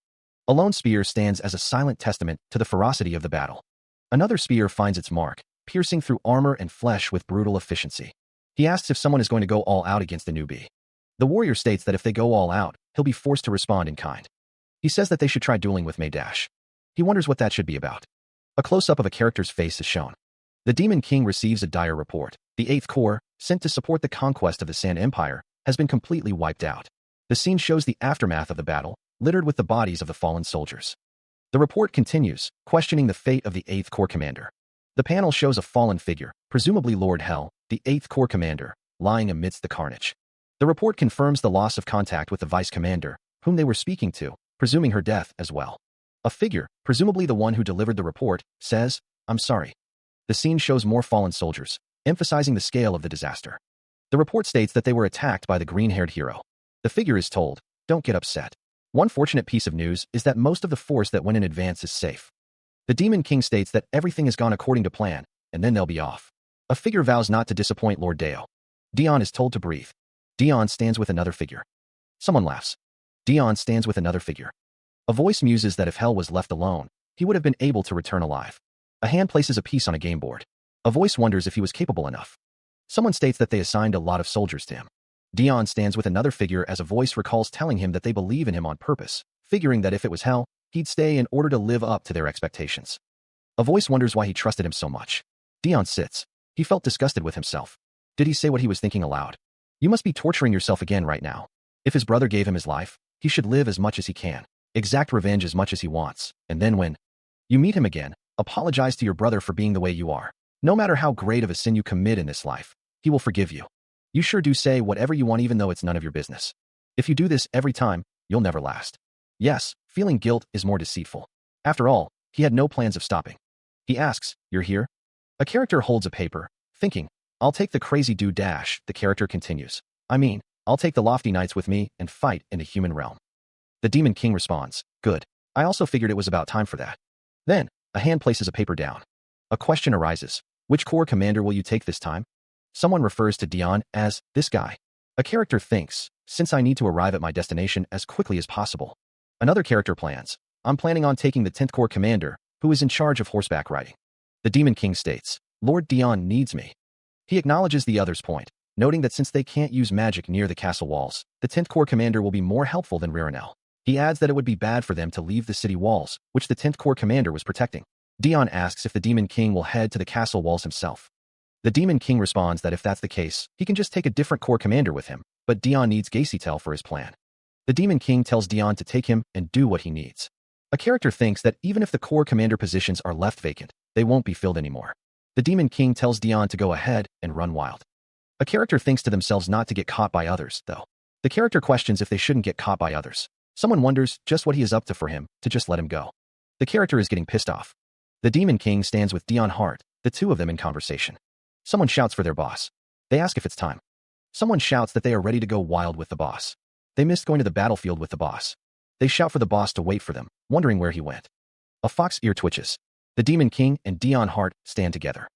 A lone spear stands as a silent testament to the ferocity of the battle. Another spear finds its mark, piercing through armor and flesh with brutal efficiency. He asks if someone is going to go all out against the newbie. The warrior states that if they go all out, he'll be forced to respond in kind. He says that they should try dueling with May Dash. He wonders what that should be about. A close-up of a character's face is shown. The Demon King receives a dire report. The 8th Corps, sent to support the conquest of the Sand Empire, has been completely wiped out. The scene shows the aftermath of the battle, littered with the bodies of the fallen soldiers. The report continues, questioning the fate of the 8th Corps commander. The panel shows a fallen figure, presumably Lord Hell, the 8th Corps commander, lying amidst the carnage. The report confirms the loss of contact with the vice commander, whom they were speaking to, presuming her death as well. A figure, presumably the one who delivered the report, says, "I'm sorry." The scene shows more fallen soldiers, emphasizing the scale of the disaster. The report states that they were attacked by the green-haired hero. The figure is told, "Don't get upset." One fortunate piece of news is that most of the force that went in advance is safe. The Demon King states that everything has gone according to plan, and then they'll be off. A figure vows not to disappoint Lord Deo. Dion is told to breathe. Dion stands with another figure. Someone laughs. Dion stands with another figure. A voice muses that if Hell was left alone, he would have been able to return alive. A hand places a piece on a game board. A voice wonders if he was capable enough. Someone states that they assigned a lot of soldiers to him. Dion stands with another figure as a voice recalls telling him that they believe in him on purpose, figuring that if it was Hell, he'd stay in order to live up to their expectations. A voice wonders why he trusted him so much. Dion sits. He felt disgusted with himself. Did he say what he was thinking aloud? "You must be torturing yourself again right now. If his brother gave him his life, he should live as much as he can, exact revenge as much as he wants, and then when you meet him again, apologize to your brother for being the way you are. No matter how great of a sin you commit in this life, he will forgive you. You sure do say whatever you want even though it's none of your business. If you do this every time, you'll never last. Yes, feeling guilt is more deceitful. After all, he had no plans of stopping. He asks, "You're here?" A character holds a paper, thinking, "I'll take the crazy dude dash." The character continues, I'll take the lofty knights with me and fight in the human realm." The Demon King responds, "Good. I also figured it was about time for that." Then, a hand places a paper down. A question arises. Which corps commander will you take this time? Someone refers to Dion as, "this guy." A character thinks, "Since I need to arrive at my destination as quickly as possible." Another character plans, "I'm planning on taking the 10th Corps commander, who is in charge of horseback riding." The Demon King states, "Lord Dion needs me." He acknowledges the other's point, noting that since they can't use magic near the castle walls, the 10th Corps commander will be more helpful than Ririnel. He adds that it would be bad for them to leave the city walls, which the 10th Corps commander was protecting. Dion asks if the Demon King will head to the castle walls himself. The Demon King responds that if that's the case, he can just take a different corps commander with him, but Dion needs Gacytel for his plan. The Demon King tells Dion to take him and do what he needs. A character thinks that even if the corps commander positions are left vacant, they won't be filled anymore. The Demon King tells Dion to go ahead and run wild. A character thinks to themselves not to get caught by others, though. The character questions if they shouldn't get caught by others. Someone wonders just what he is up to for him to just let him go. The character is getting pissed off. The Demon King stands with Dion Hart, the two of them in conversation. Someone shouts for their boss. They ask if it's time. Someone shouts that they are ready to go wild with the boss. They missed going to the battlefield with the boss. They shout for the boss to wait for them, wondering where he went. A fox ear twitches. The Demon King and Dion Hart stand together.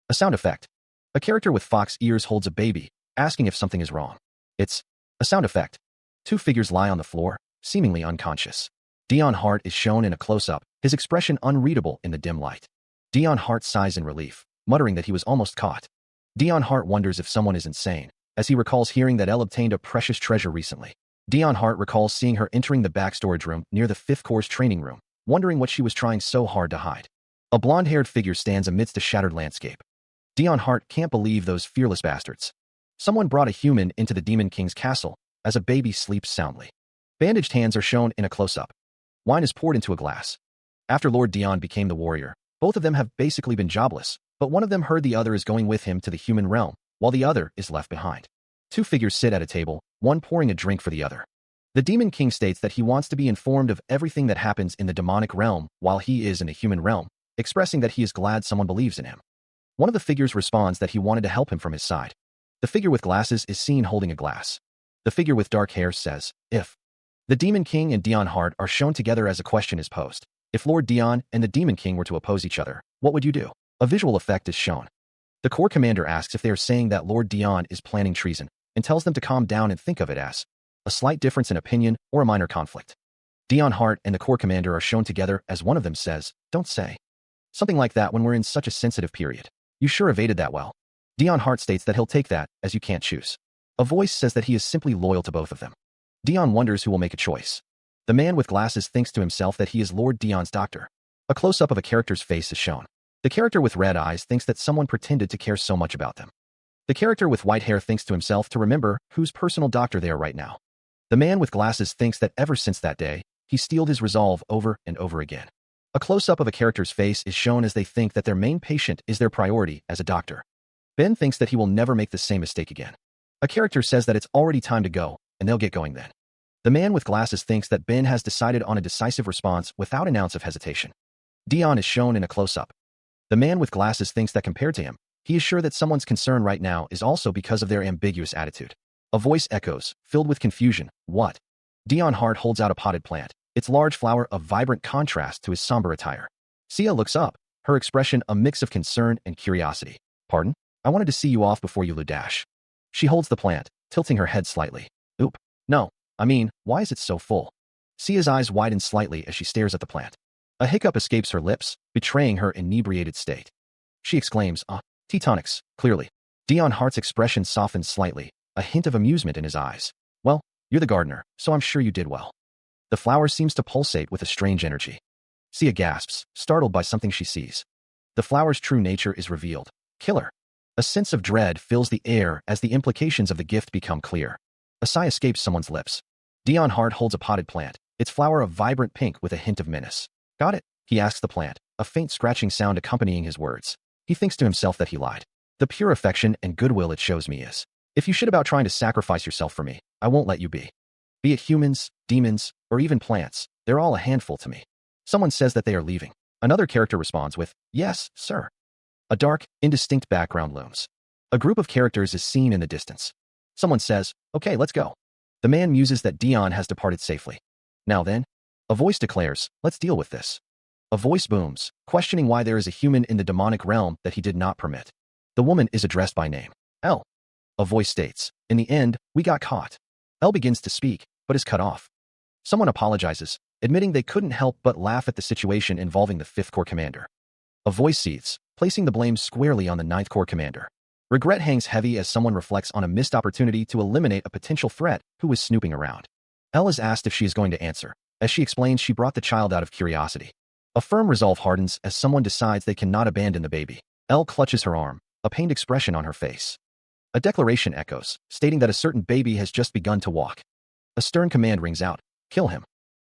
A sound effect. A character with fox ears holds a baby, asking if something is wrong. It's a sound effect. Two figures lie on the floor, seemingly unconscious. Dion Hart is shown in a close-up, his expression unreadable in the dim light. Dion Hart sighs in relief, muttering that he was almost caught. Dion Hart wonders if someone is insane, as he recalls hearing that Elle obtained a precious treasure recently. Dion Hart recalls seeing her entering the back storage room near the 5th Corps training room, wondering what she was trying so hard to hide. A blonde-haired figure stands amidst a shattered landscape. Dion Hart can't believe those fearless bastards. Someone brought a human into the Demon King's castle, as a baby sleeps soundly. Bandaged hands are shown in a close-up. Wine is poured into a glass. After Lord Dion became the warrior, both of them have basically been jobless, but one of them heard the other is going with him to the human realm, while the other is left behind. Two figures sit at a table, one pouring a drink for the other. The Demon King states that he wants to be informed of everything that happens in the demonic realm while he is in the human realm, expressing that he is glad someone believes in him. One of the figures responds that he wanted to help him from his side. The figure with glasses is seen holding a glass. The figure with dark hair says, "If." The Demon King and Dion Hart are shown together as a question is posed. If Lord Dion and the Demon King were to oppose each other, what would you do? A visual effect is shown. The Corps commander asks if they are saying that Lord Dion is planning treason, and tells them to calm down and think of it as a slight difference in opinion or a minor conflict. Dion Hart and the Corps commander are shown together as one of them says, "Don't say something like that when we're in such a sensitive period. You sure evaded that well." Dion Hart states that he'll take that, as you can't choose. A voice says that he is simply loyal to both of them. Dion wonders who will make a choice. The man with glasses thinks to himself that he is Lord Dion's doctor. A close-up of a character's face is shown. The character with red eyes thinks that someone pretended to care so much about them. The character with white hair thinks to himself to remember whose personal doctor they are right now. The man with glasses thinks that ever since that day, he steeled his resolve over and over again. A close-up of a character's face is shown as they think that their main patient is their priority as a doctor. Ben thinks that he will never make the same mistake again. A character says that it's already time to go, and they'll get going then. The man with glasses thinks that Ben has decided on a decisive response without an ounce of hesitation. Dion is shown in a close-up. The man with glasses thinks that compared to him, he is sure that someone's concern right now is also because of their ambiguous attitude. A voice echoes, filled with confusion, "What?" Dion Hart holds out a potted plant, its large flower a vibrant contrast to his somber attire. Sia looks up, her expression a mix of concern and curiosity. "Pardon? I wanted to see you off before you dash." She holds the plant, tilting her head slightly. "Oop. No. Why is it so full?" Sia's eyes widen slightly as she stares at the plant. A hiccup escapes her lips, betraying her inebriated state. She exclaims, tea tonics, clearly." Dion Hart's expression softens slightly, a hint of amusement in his eyes. "Well, you're the gardener, so I'm sure you did well." The flower seems to pulsate with a strange energy. Sia gasps, startled by something she sees. The flower's true nature is revealed. Killer. A sense of dread fills the air as the implications of the gift become clear. A sigh escapes someone's lips. Dion Hart holds a potted plant, its flower a vibrant pink with a hint of menace. "Got it?" he asks the plant, a faint scratching sound accompanying his words. He thinks to himself that he lied. The pure affection and goodwill it shows me is, if you shit about trying to sacrifice yourself for me, I won't let you be. Be it humans, demons, or even plants, they're all a handful to me. Someone says that they are leaving. Another character responds with, yes, sir. A dark, indistinct background looms. A group of characters is seen in the distance. Someone says, okay, let's go. The man muses that Dion has departed safely. Now then, a voice declares, let's deal with this. A voice booms, questioning why there is a human in the demonic realm that he did not permit. The woman is addressed by name. L. A voice states, in the end, we got caught. L begins to speak, but is cut off. Someone apologizes, admitting they couldn't help but laugh at the situation involving the 5th Corps commander. A voice seethes, placing the blame squarely on the 9th Corps commander. Regret hangs heavy as someone reflects on a missed opportunity to eliminate a potential threat who was snooping around. Elle is asked if she is going to answer. As she explains, she brought the child out of curiosity. A firm resolve hardens as someone decides they cannot abandon the baby. Elle clutches her arm, a pained expression on her face. A declaration echoes, stating that a certain baby has just begun to walk. A stern command rings out, kill him.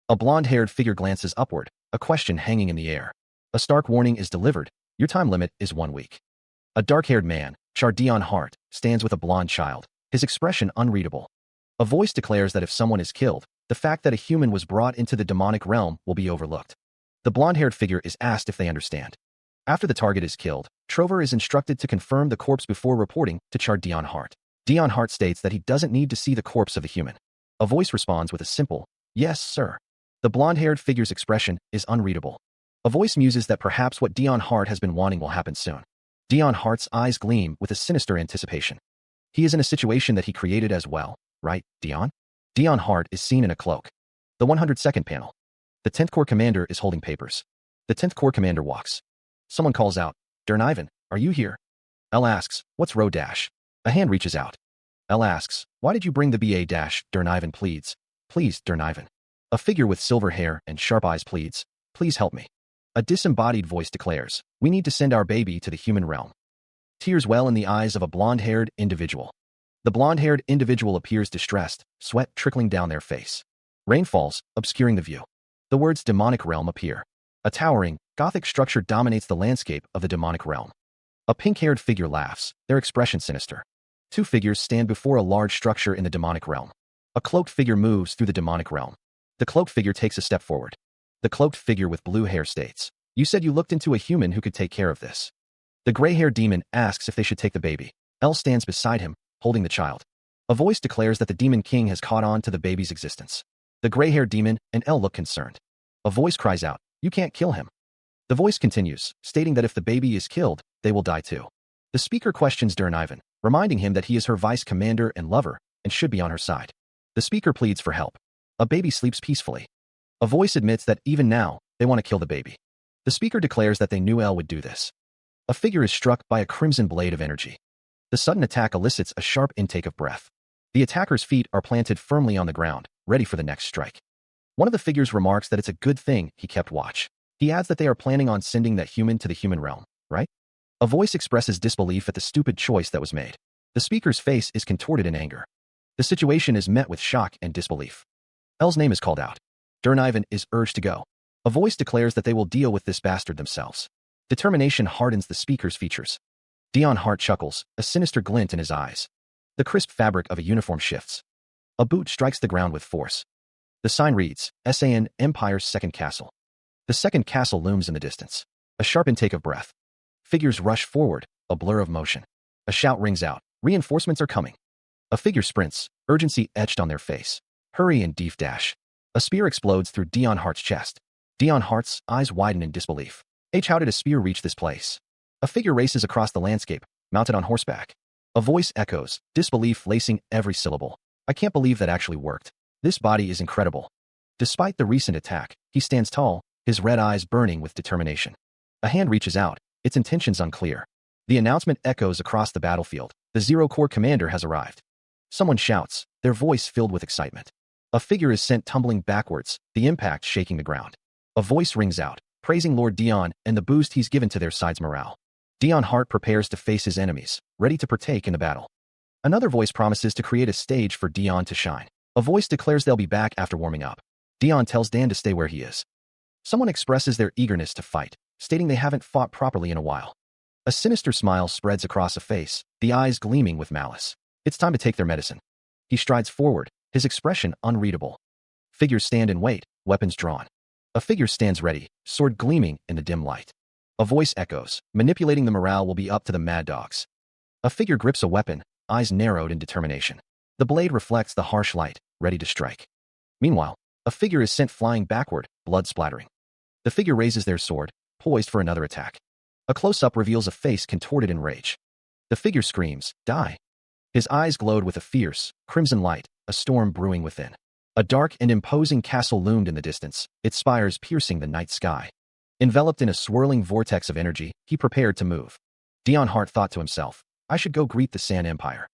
A blonde-haired figure glances upward, a question hanging in the air. A stark warning is delivered, your time limit is 1 week. A dark-haired man, Dion Hart, stands with a blonde child, his expression unreadable. A voice declares that if someone is killed, the fact that a human was brought into the demonic realm will be overlooked. The blonde-haired figure is asked if they understand. After the target is killed, Trover is instructed to confirm the corpse before reporting to Dion Hart. Dion Hart states that he doesn't need to see the corpse of a human. A voice responds with a simple, yes, sir. The blonde-haired figure's expression is unreadable. A voice muses that perhaps what Dion Hart has been wanting will happen soon. Dion Hart's eyes gleam with a sinister anticipation. He is in a situation that he created as well, right, Dion? Dion Hart is seen in a cloak. The 102nd panel. The 10th Corps commander is holding papers. The 10th Corps commander walks. Someone calls out, Ivan, are you here? Elle asks, what's row dash? A hand reaches out. Elle asks, why did you bring the BA dash? Ivan pleads. Please, Ivan. A figure with silver hair and sharp eyes pleads, please help me. A disembodied voice declares, we need to send our baby to the human realm. Tears well in the eyes of a blonde-haired individual. The blonde-haired individual appears distressed, sweat trickling down their face. Rain falls, obscuring the view. The words demonic realm appear. A towering, Gothic structure dominates the landscape of the demonic realm. A pink-haired figure laughs, their expression sinister. 2 figures stand before a large structure in the demonic realm. A cloaked figure moves through the demonic realm. The cloaked figure takes a step forward. The cloaked figure with blue hair states, you said you looked into a human who could take care of this. The gray-haired demon asks if they should take the baby. Elle stands beside him, holding the child. A voice declares that the demon king has caught on to the baby's existence. The gray-haired demon and Elle look concerned. A voice cries out, you can't kill him. The voice continues, stating that if the baby is killed, they will die too. The speaker questions Ivan, reminding him that he is her vice commander and lover, and should be on her side. The speaker pleads for help. A baby sleeps peacefully. A voice admits that even now, they want to kill the baby. The speaker declares that they knew Elle would do this. A figure is struck by a crimson blade of energy. The sudden attack elicits a sharp intake of breath. The attacker's feet are planted firmly on the ground, ready for the next strike. One of the figures remarks that it's a good thing he kept watch. He adds that they are planning on sending that human to the human realm, right? A voice expresses disbelief at the stupid choice that was made. The speaker's face is contorted in anger. The situation is met with shock and disbelief. Elle's name is called out. Ivan is urged to go. A voice declares that they will deal with this bastard themselves. Determination hardens the speaker's features. Dion Hart chuckles, a sinister glint in his eyes. The crisp fabric of a uniform shifts. A boot strikes the ground with force. The sign reads, SAN, Empire's second castle. The second castle looms in the distance. A sharp intake of breath. Figures rush forward, a blur of motion. A shout rings out, reinforcements are coming. A figure sprints, urgency etched on their face. Hurry and deef dash. A spear explodes through Dion Hart's chest. Dion Hart's eyes widen in disbelief. How did a spear reach this place? A figure races across the landscape, mounted on horseback. A voice echoes, disbelief lacing every syllable. I can't believe that actually worked. This body is incredible. Despite the recent attack, he stands tall, his red eyes burning with determination. A hand reaches out, its intentions unclear. The announcement echoes across the battlefield. The 0 Corps commander has arrived. Someone shouts, their voice filled with excitement. A figure is sent tumbling backwards, the impact shaking the ground. A voice rings out, praising Lord Dion and the boost he's given to their side's morale. Dion Hart prepares to face his enemies, ready to partake in the battle. Another voice promises to create a stage for Dion to shine. A voice declares they'll be back after warming up. Dion tells Dan to stay where he is. Someone expresses their eagerness to fight, stating they haven't fought properly in a while. A sinister smile spreads across a face, the eyes gleaming with malice. It's time to take their medicine. He strides forward, his expression unreadable. Figures stand in wait, weapons drawn. A figure stands ready, sword gleaming in the dim light. A voice echoes, manipulating the morale will be up to the mad dogs. A figure grips a weapon, eyes narrowed in determination. The blade reflects the harsh light, ready to strike. Meanwhile, a figure is sent flying backward, blood splattering. The figure raises their sword, poised for another attack. A close-up reveals a face contorted in rage. The figure screams, "Die!" His eyes glowed with a fierce, crimson light, a storm brewing within. A dark and imposing castle loomed in the distance, its spires piercing the night sky. Enveloped in a swirling vortex of energy, he prepared to move. Dion Hart thought to himself, I should go greet the Sand Empire.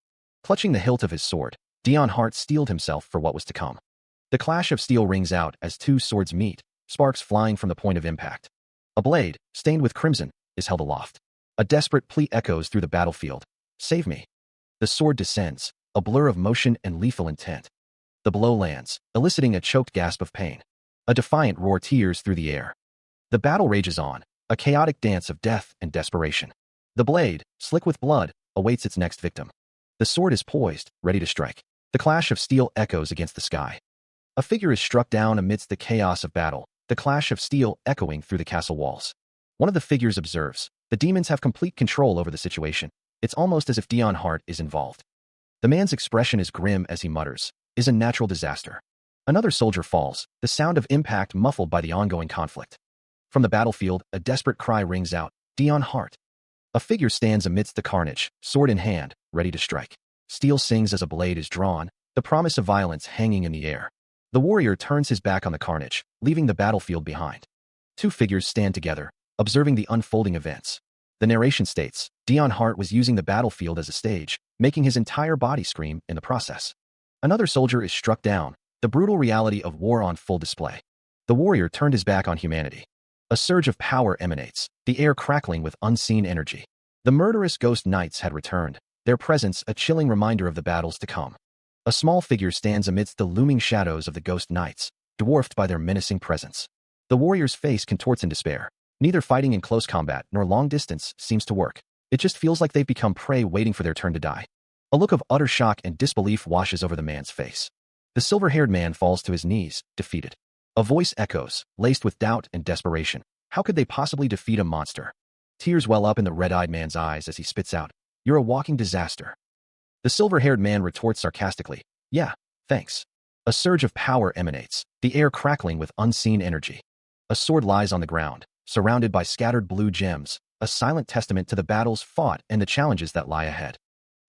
Clutching the hilt of his sword, Dion Hart steeled himself for what was to come. The clash of steel rings out as two swords meet, sparks flying from the point of impact. A blade, stained with crimson, is held aloft. A desperate plea echoes through the battlefield. Save me. The sword descends, a blur of motion and lethal intent. The blow lands, eliciting a choked gasp of pain. A defiant roar tears through the air. The battle rages on, a chaotic dance of death and desperation. The blade, slick with blood, awaits its next victim. The sword is poised, ready to strike. The clash of steel echoes against the sky. A figure is struck down amidst the chaos of battle, the clash of steel echoing through the castle walls. One of the figures observes, the demons have complete control over the situation. It's almost as if Dion Hart is involved. The man's expression is grim as he mutters, is a natural disaster. Another soldier falls, the sound of impact muffled by the ongoing conflict. From the battlefield, a desperate cry rings out, Dion Hart. A figure stands amidst the carnage, sword in hand, ready to strike. Steel sings as a blade is drawn, the promise of violence hanging in the air. The warrior turns his back on the carnage, leaving the battlefield behind. Two figures stand together, observing the unfolding events. The narration states, Dion Hart was using the battlefield as a stage, making his entire body scream in the process. Another soldier is struck down, the brutal reality of war on full display. The warrior turned his back on humanity. A surge of power emanates, the air crackling with unseen energy. The murderous ghost knights had returned, their presence a chilling reminder of the battles to come. A small figure stands amidst the looming shadows of the ghost knights, dwarfed by their menacing presence. The warrior's face contorts in despair. Neither fighting in close combat nor long distance seems to work. It just feels like they've become prey waiting for their turn to die. A look of utter shock and disbelief washes over the man's face. The silver-haired man falls to his knees, defeated. A voice echoes, laced with doubt and desperation. How could they possibly defeat a monster? Tears well up in the red-eyed man's eyes as he spits out, You're a walking disaster. The silver-haired man retorts sarcastically, Yeah, thanks. A surge of power emanates, the air crackling with unseen energy. A sword lies on the ground, surrounded by scattered blue gems, a silent testament to the battles fought and the challenges that lie ahead.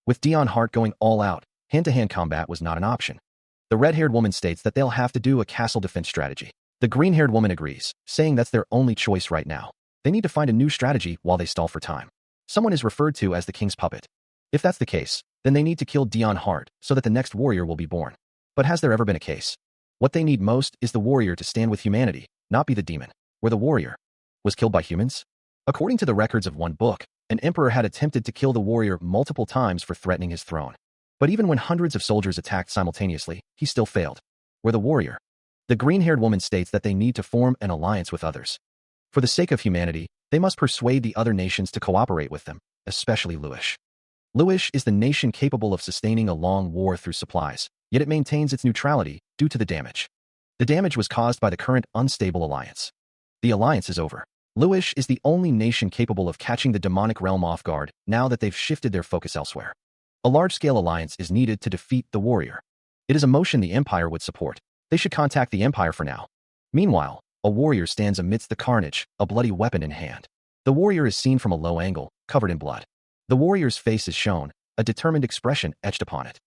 With Dion Hart going all out, hand-to-hand combat was not an option. The red-haired woman states that they'll have to do a castle defense strategy. The green-haired woman agrees, saying that's their only choice right now. They need to find a new strategy while they stall for time. Someone is referred to as the king's puppet. If that's the case, then they need to kill Dion Hart so that the next warrior will be born. But has there ever been a case? What they need most is the warrior to stand with humanity, not be the demon. Where the warrior was killed by humans? According to the records of one book, an emperor had attempted to kill the warrior multiple times for threatening his throne. But even when hundreds of soldiers attacked simultaneously, he still failed. Where the warrior? The green-haired woman states that they need to form an alliance with others. For the sake of humanity, they must persuade the other nations to cooperate with them, especially Luish. Luish is the nation capable of sustaining a long war through supplies, yet it maintains its neutrality due to the damage. The damage was caused by the current unstable alliance. The alliance is over. Luish is the only nation capable of catching the demonic realm off guard now that they've shifted their focus elsewhere. A large-scale alliance is needed to defeat the warrior. It is a motion the Empire would support. They should contact the Empire for now. Meanwhile, a warrior stands amidst the carnage, a bloody weapon in hand. The warrior is seen from a low angle, covered in blood. The warrior's face is shown, a determined expression etched upon it.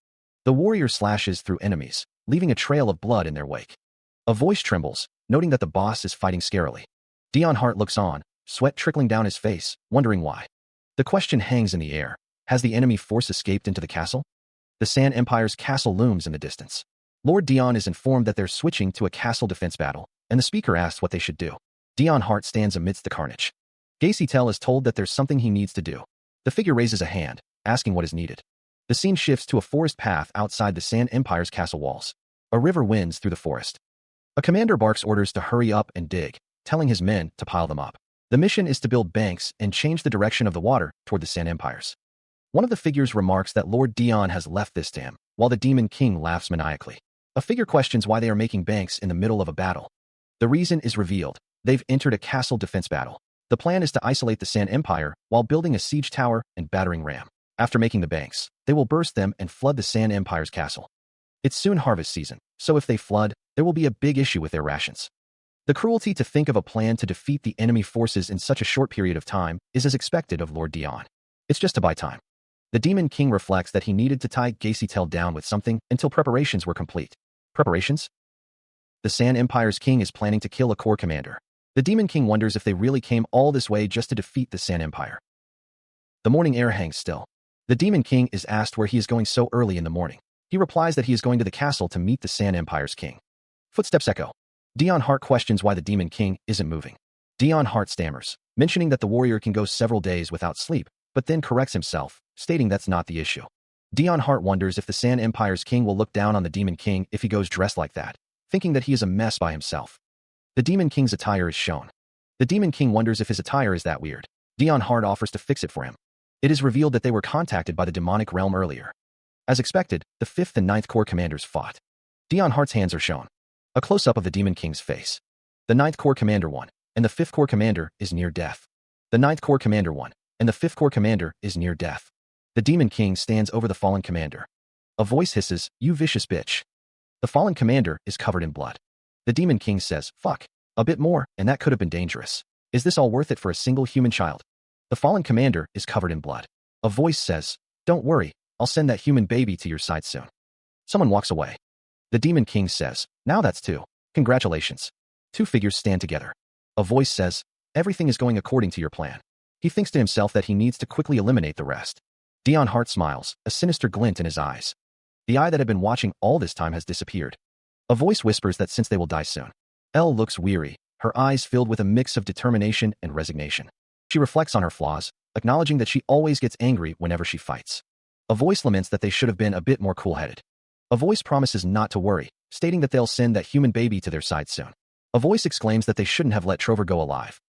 The warrior slashes through enemies, leaving a trail of blood in their wake. A voice trembles, noting that the boss is fighting scarily. Dion Hart looks on, sweat trickling down his face, wondering why. The question hangs in the air. Has the enemy force escaped into the castle? The Sand Empire's castle looms in the distance. Lord Dion is informed that they're switching to a castle defense battle, and the speaker asks what they should do. Dion Hart stands amidst the carnage. Gacy Tell is told that there's something he needs to do. The figure raises a hand, asking what is needed. The scene shifts to a forest path outside the Sand Empire's castle walls. A river winds through the forest. A commander barks orders to hurry up and dig, telling his men to pile them up. The mission is to build banks and change the direction of the water toward the Sand Empires. One of the figures remarks that Lord Dion has left this dam, while the Demon King laughs maniacally. A figure questions why they are making banks in the middle of a battle. The reason is revealed. They've entered a castle defense battle. The plan is to isolate the Sand Empire while building a siege tower and battering ram. After making the banks, they will burst them and flood the Sand Empire's castle. It's soon harvest season, so if they flood, there will be a big issue with their rations. The cruelty to think of a plan to defeat the enemy forces in such a short period of time is as expected of Lord Dion. It's just to buy time. The Demon King reflects that he needed to tie Gacytel down with something until preparations were complete. Preparations? The Sand Empire's king is planning to kill a core commander. The Demon King wonders if they really came all this way just to defeat the Sand Empire. The morning air hangs still. The Demon King is asked where he is going so early in the morning. He replies that he is going to the castle to meet the Sand Empire's king. Footsteps echo. Dion Hart questions why the Demon King isn't moving. Dion Hart stammers, mentioning that the warrior can go several days without sleep, but then corrects himself, stating that's not the issue. Dion Hart wonders if the Sand Empire's king will look down on the Demon King if he goes dressed like that, thinking that he is a mess by himself. The Demon King's attire is shown. The Demon King wonders if his attire is that weird. Dion Hart offers to fix it for him. It is revealed that they were contacted by the demonic realm earlier. As expected, the 5th and 9th Corps commanders fought. Dion Hart's hands are shown. A close-up of the Demon King's face. The 9th Corps commander won, and the 5th Corps commander is near death. The 9th Corps commander won, and the 5th Corps commander is near death. The Demon King stands over the fallen commander. A voice hisses, "You vicious bitch." The fallen commander is covered in blood. The Demon King says, "Fuck. A bit more, and that could have been dangerous. Is this all worth it for a single human child?" The fallen commander is covered in blood. A voice says, "Don't worry, I'll send that human baby to your side soon." Someone walks away. The Demon King says, "Now that's two. Congratulations." Two figures stand together. A voice says, "Everything is going according to your plan." He thinks to himself that he needs to quickly eliminate the rest. Dion Hart smiles, a sinister glint in his eyes. The eye that had been watching all this time has disappeared. A voice whispers that since they will die soon. Elle looks weary, her eyes filled with a mix of determination and resignation. She reflects on her flaws, acknowledging that she always gets angry whenever she fights. A voice laments that they should have been a bit more cool-headed. A voice promises not to worry, stating that they'll send that human baby to their side soon. A voice exclaims that they shouldn't have let Trover go alive.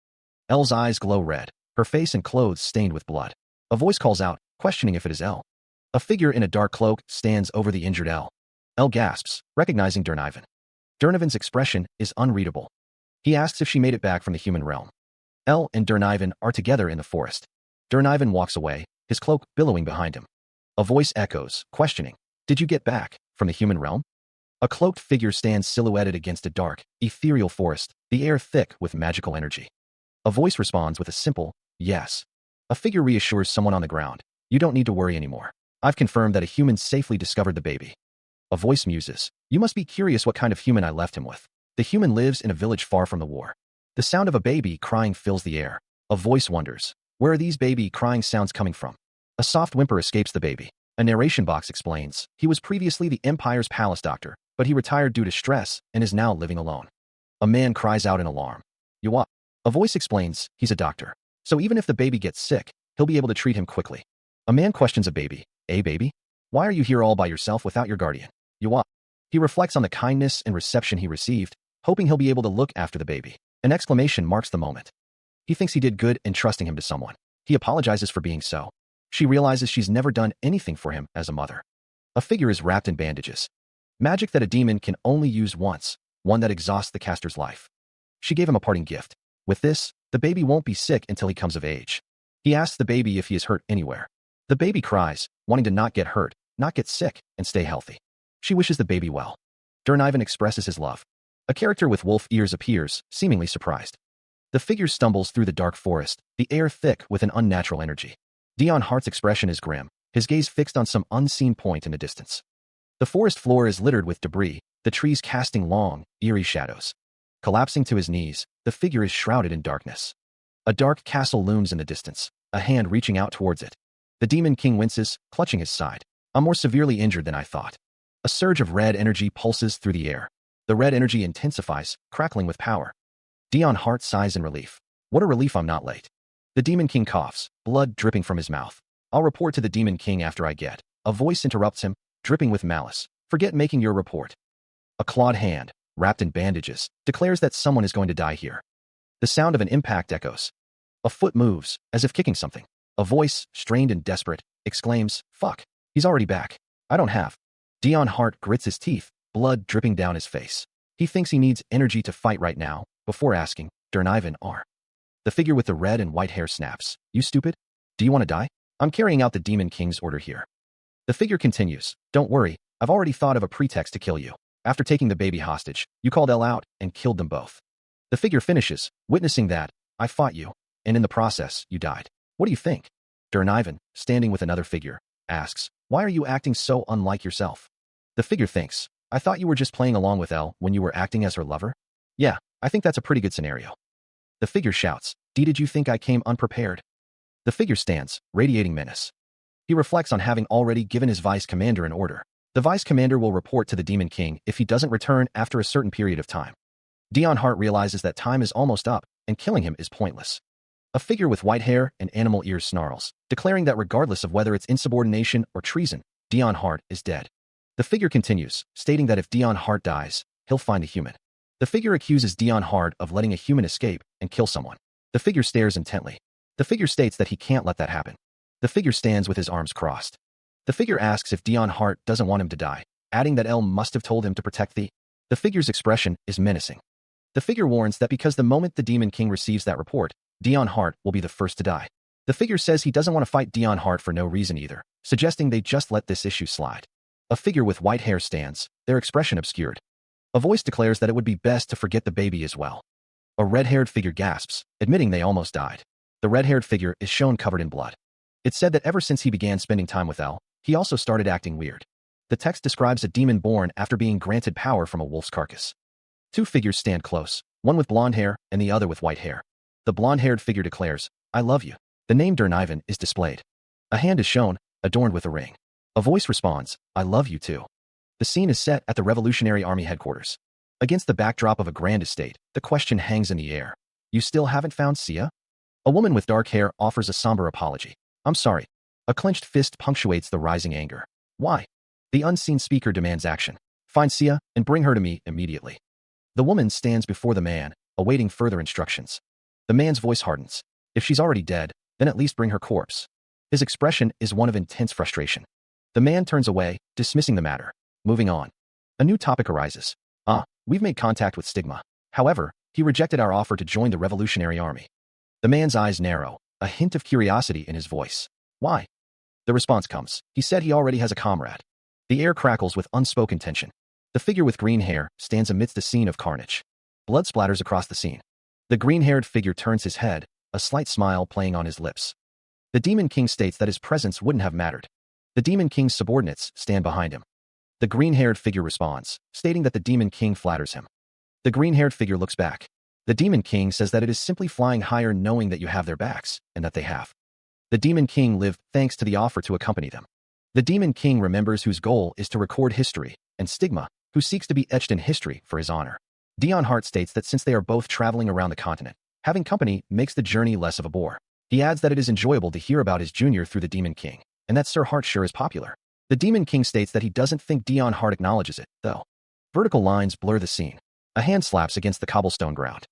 Elle's eyes glow red, her face and clothes stained with blood. A voice calls out, questioning if it is Elle. A figure in a dark cloak stands over the injured Elle. Elle gasps, recognizing Dernivan. Dernivan's expression is unreadable. He asks if she made it back from the human realm. Elle and Dernivan are together in the forest. Dernivan walks away, his cloak billowing behind him. A voice echoes, questioning, "Did you get back from the human realm?" A cloaked figure stands silhouetted against a dark, ethereal forest, the air thick with magical energy. A voice responds with a simple, "Yes." A figure reassures someone on the ground, "You don't need to worry anymore. I've confirmed that a human safely discovered the baby." A voice muses, "You must be curious what kind of human I left him with. The human lives in a village far from the war." The sound of a baby crying fills the air. A voice wonders, where are these baby crying sounds coming from? A soft whimper escapes the baby. A narration box explains, he was previously the Empire's palace doctor, but he retired due to stress and is now living alone. A man cries out in alarm. "Yawa." A voice explains, he's a doctor. So even if the baby gets sick, he'll be able to treat him quickly. A man questions a baby, "Hey baby? Why are you here all by yourself without your guardian?" "Yawa." He reflects on the kindness and reception he received, hoping he'll be able to look after the baby. An exclamation marks the moment. He thinks he did good in trusting him to someone. He apologizes for being so. She realizes she's never done anything for him as a mother. A figure is wrapped in bandages. Magic that a demon can only use once, one that exhausts the caster's life. She gave him a parting gift. With this, the baby won't be sick until he comes of age. He asks the baby if he is hurt anywhere. The baby cries, wanting to not get hurt, not get sick, and stay healthy. She wishes the baby well. Dernivan expresses his love. A character with wolf ears appears, seemingly surprised. The figure stumbles through the dark forest, the air thick with an unnatural energy. Dion Hart's expression is grim, his gaze fixed on some unseen point in the distance. The forest floor is littered with debris, the trees casting long, eerie shadows. Collapsing to his knees, the figure is shrouded in darkness. A dark castle looms in the distance, a hand reaching out towards it. The Demon King winces, clutching his side. "I'm more severely injured than I thought." A surge of red energy pulses through the air. The red energy intensifies, crackling with power. Dion Hart sighs in relief. "What a relief I'm not late." The Demon King coughs, blood dripping from his mouth. "I'll report to the Demon King after I get." A voice interrupts him, dripping with malice. "Forget making your report." A clawed hand, wrapped in bandages, declares that someone is going to die here. The sound of an impact echoes. A foot moves, as if kicking something. A voice, strained and desperate, exclaims, "Fuck, he's already back. I don't have." Dion Hart grits his teeth, blood dripping down his face. He thinks he needs energy to fight right now, before asking, Ivan R. The figure with the red and white hair snaps. You stupid? Do you want to die? I'm carrying out the Demon King's order here. The figure continues. Don't worry, I've already thought of a pretext to kill you. After taking the baby hostage, you called Elle out and killed them both. The figure finishes, witnessing that, I fought you, and in the process, you died. What do you think? Ivan, standing with another figure, asks, why are you acting so unlike yourself? The figure thinks, I thought you were just playing along with Elle when you were acting as her lover? Yeah, I think that's a pretty good scenario. The figure shouts, did you think I came unprepared? The figure stands, radiating menace. He reflects on having already given his vice commander an order. The vice commander will report to the Demon King if he doesn't return after a certain period of time. Hart realizes that time is almost up, and killing him is pointless. A figure with white hair and animal ears snarls, declaring that regardless of whether it's insubordination or treason, Hart is dead. The figure continues, stating that if Hart dies, he'll find a human. The figure accuses Hart of letting a human escape and kill someone. The figure stares intently. The figure states that he can't let that happen. The figure stands with his arms crossed. The figure asks if Hart doesn't want him to die, adding that Elle must have told him to protect the figure's expression is menacing. The figure warns that because the moment the Demon King receives that report, Hart will be the first to die. The figure says he doesn't want to fight Hart for no reason either, suggesting they just let this issue slide. A figure with white hair stands, their expression obscured. A voice declares that it would be best to forget the baby as well. A red-haired figure gasps, admitting they almost died. The red-haired figure is shown covered in blood. It's said that ever since he began spending time with Elle, he also started acting weird. The text describes a demon born after being granted power from a wolf's carcass. Two figures stand close, one with blonde hair and the other with white hair. The blonde-haired figure declares, I love you. The name Ivan is displayed. A hand is shown, adorned with a ring. A voice responds, I love you too. The scene is set at the Revolutionary Army headquarters. Against the backdrop of a grand estate, the question hangs in the air. You still haven't found Sia? A woman with dark hair offers a somber apology. I'm sorry. A clenched fist punctuates the rising anger. Why? The unseen speaker demands action. Find Sia and bring her to me immediately. The woman stands before the man, awaiting further instructions. The man's voice hardens. If she's already dead, then at least bring her corpse. His expression is one of intense frustration. The man turns away, dismissing the matter. Moving on. A new topic arises. We've made contact with Stigma. However, he rejected our offer to join the Revolutionary Army. The man's eyes narrow, a hint of curiosity in his voice. Why? The response comes. He said he already has a comrade. The air crackles with unspoken tension. The figure with green hair stands amidst a scene of carnage. Blood splatters across the scene. The green-haired figure turns his head, a slight smile playing on his lips. The Demon King states that his presence wouldn't have mattered. The Demon King's subordinates stand behind him. The green-haired figure responds, stating that the Demon King flatters him. The green-haired figure looks back. The Demon King says that it is simply flying higher knowing that you have their backs, and that they have. The Demon King lived thanks to the offer to accompany them. The Demon King remembers whose goal is to record history, and Stigma, who seeks to be etched in history for his honor. Hart states that since they are both traveling around the continent, having company makes the journey less of a bore. He adds that it is enjoyable to hear about his junior through the Demon King, and that Sir Hart sure is popular. The Demon King states that he doesn't think Hart acknowledges it, though. Vertical lines blur the scene. A hand slaps against the cobblestone ground.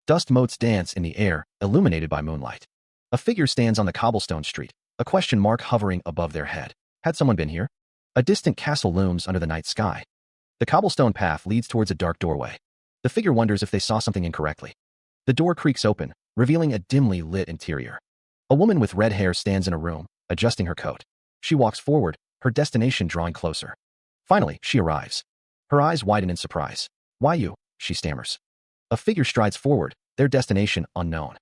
Dust motes dance in the air, illuminated by moonlight. A figure stands on the cobblestone street, a question mark hovering above their head. Had someone been here? A distant castle looms under the night sky. The cobblestone path leads towards a dark doorway. The figure wonders if they saw something incorrectly. The door creaks open, revealing a dimly lit interior. A woman with red hair stands in a room, adjusting her coat. She walks forward, her destination drawing closer. Finally, she arrives. Her eyes widen in surprise. Why you? She stammers. A figure strides forward, their destination unknown.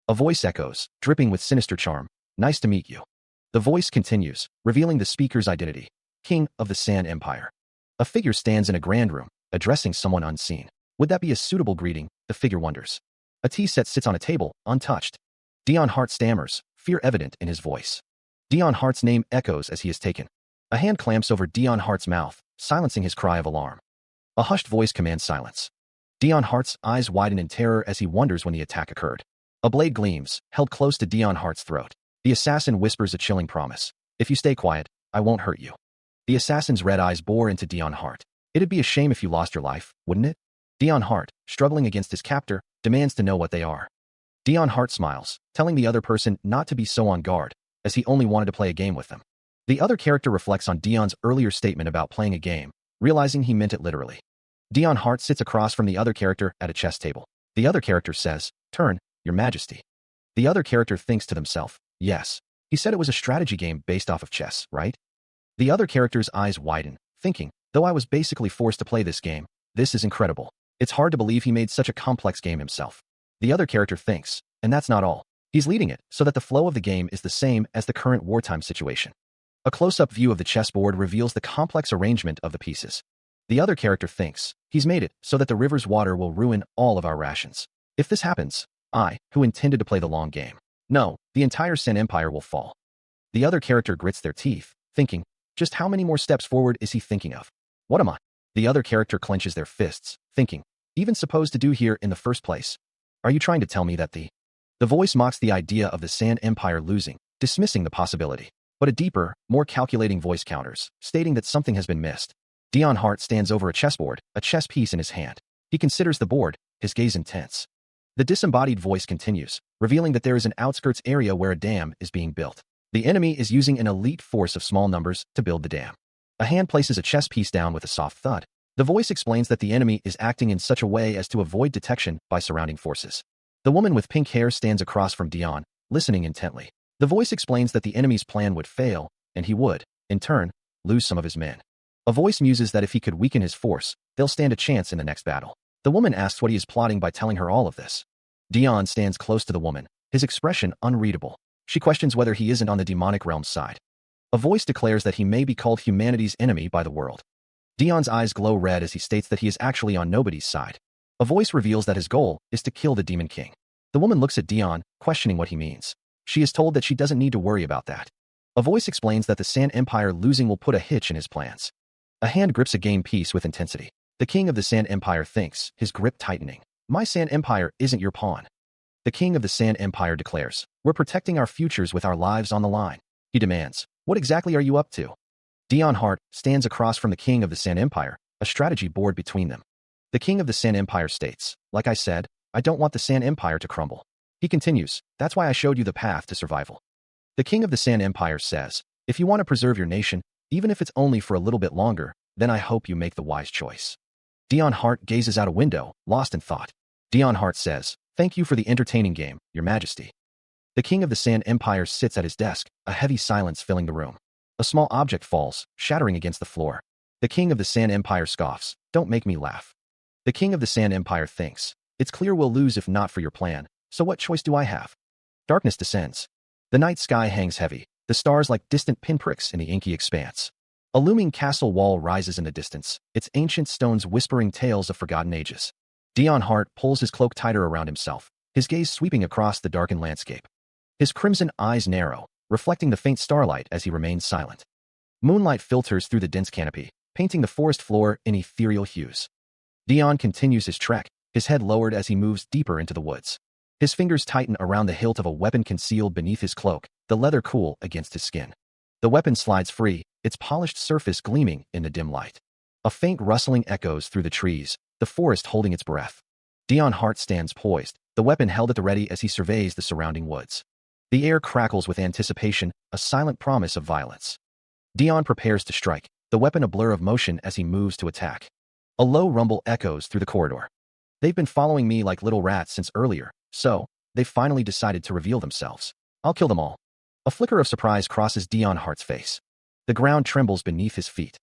A voice echoes, dripping with sinister charm. Nice to meet you. The voice continues, revealing the speaker's identity. King of the Sand Empire. A figure stands in a grand room, addressing someone unseen. Would that be a suitable greeting? The figure wonders. A tea set sits on a table, untouched. Hart stammers, fear evident in his voice. Hart's name echoes as he is taken. A hand clamps over Hart's mouth, silencing his cry of alarm. A hushed voice commands silence. Hart's eyes widen in terror as he wonders when the attack occurred. A blade gleams, held close to Hart's throat. The assassin whispers a chilling promise. If you stay quiet, I won't hurt you. The assassin's red eyes bore into Hart. It'd be a shame if you lost your life, wouldn't it? Hart, struggling against his captor, demands to know what they are. Hart smiles, telling the other person not to be so on guard, as he only wanted to play a game with them. The other character reflects on Dion's earlier statement about playing a game, realizing he meant it literally. Dion Hart sits across from the other character at a chess table. The other character says, "Turn, Your Majesty." The other character thinks to themselves, "Yes. He said it was a strategy game based off of chess, right?" The other character's eyes widen, thinking, "Though I was basically forced to play this game, this is incredible. It's hard to believe he made such a complex game himself." The other character thinks, and that's not all. He's leading it so that the flow of the game is the same as the current wartime situation. A close-up view of the chessboard reveals the complex arrangement of the pieces. The other character thinks, he's made it so that the river's water will ruin all of our rations. If this happens, I, who intended to play the long game, no, the entire Sen Empire will fall. The other character grits their teeth, thinking, just how many more steps forward is he thinking of? What am I? The other character clenches their fists, thinking, even supposed to do here in the first place? Are you trying to tell me that the voice mocks the idea of the San Empire losing, dismissing the possibility. But a deeper, more calculating voice counters, stating that something has been missed. Dion Hart stands over a chessboard, a chess piece in his hand. He considers the board, his gaze intense. The disembodied voice continues, revealing that there is an outskirts area where a dam is being built. The enemy is using an elite force of small numbers to build the dam. A hand places a chess piece down with a soft thud. The voice explains that the enemy is acting in such a way as to avoid detection by surrounding forces. The woman with pink hair stands across from Dion, listening intently. The voice explains that the enemy's plan would fail, and he would, in turn, lose some of his men. A voice muses that if he could weaken his force, they'll stand a chance in the next battle. The woman asks what he is plotting by telling her all of this. Dion stands close to the woman, his expression unreadable. She questions whether he isn't on the demonic realm's side. A voice declares that he may be called humanity's enemy by the world. Dion's eyes glow red as he states that he is actually on nobody's side. A voice reveals that his goal is to kill the Demon King. The woman looks at Dion, questioning what he means. She is told that she doesn't need to worry about that. A voice explains that the San Empire losing will put a hitch in his plans. A hand grips a game piece with intensity. The king of the San Empire thinks, his grip tightening. My San Empire isn't your pawn. The king of the San Empire declares, we're protecting our futures with our lives on the line. He demands, what exactly are you up to? Dion Hart stands across from the king of the San Empire, a strategy board between them. The king of the San Empire states, like I said, I don't want the San Empire to crumble. He continues, that's why I showed you the path to survival. The king of the San Empire says, if you want to preserve your nation, even if it's only for a little bit longer, then I hope you make the wise choice. Dion Hart gazes out a window, lost in thought. Dion Hart says, thank you for the entertaining game, Your Majesty. The king of the San Empire sits at his desk, a heavy silence filling the room. A small object falls, shattering against the floor. The king of the San Empire scoffs, don't make me laugh. The king of the San Empire thinks, it's clear we'll lose if not for your plan, so what choice do I have? Darkness descends. The night sky hangs heavy, the stars like distant pinpricks in the inky expanse. A looming castle wall rises in the distance, its ancient stones whispering tales of forgotten ages. Dion Hart pulls his cloak tighter around himself, his gaze sweeping across the darkened landscape. His crimson eyes narrow, reflecting the faint starlight as he remains silent. Moonlight filters through the dense canopy, painting the forest floor in ethereal hues. Dion continues his trek, his head lowered as he moves deeper into the woods. His fingers tighten around the hilt of a weapon concealed beneath his cloak, the leather cool against his skin. The weapon slides free, its polished surface gleaming in the dim light. A faint rustling echoes through the trees, the forest holding its breath. Dion Hart stands poised, the weapon held at the ready as he surveys the surrounding woods. The air crackles with anticipation, a silent promise of violence. Dion prepares to strike, the weapon a blur of motion as he moves to attack. A low rumble echoes through the corridor. They've been following me like little rats since earlier, so they've finally decided to reveal themselves. I'll kill them all. A flicker of surprise crosses Dion Hart's face. The ground trembles beneath his feet.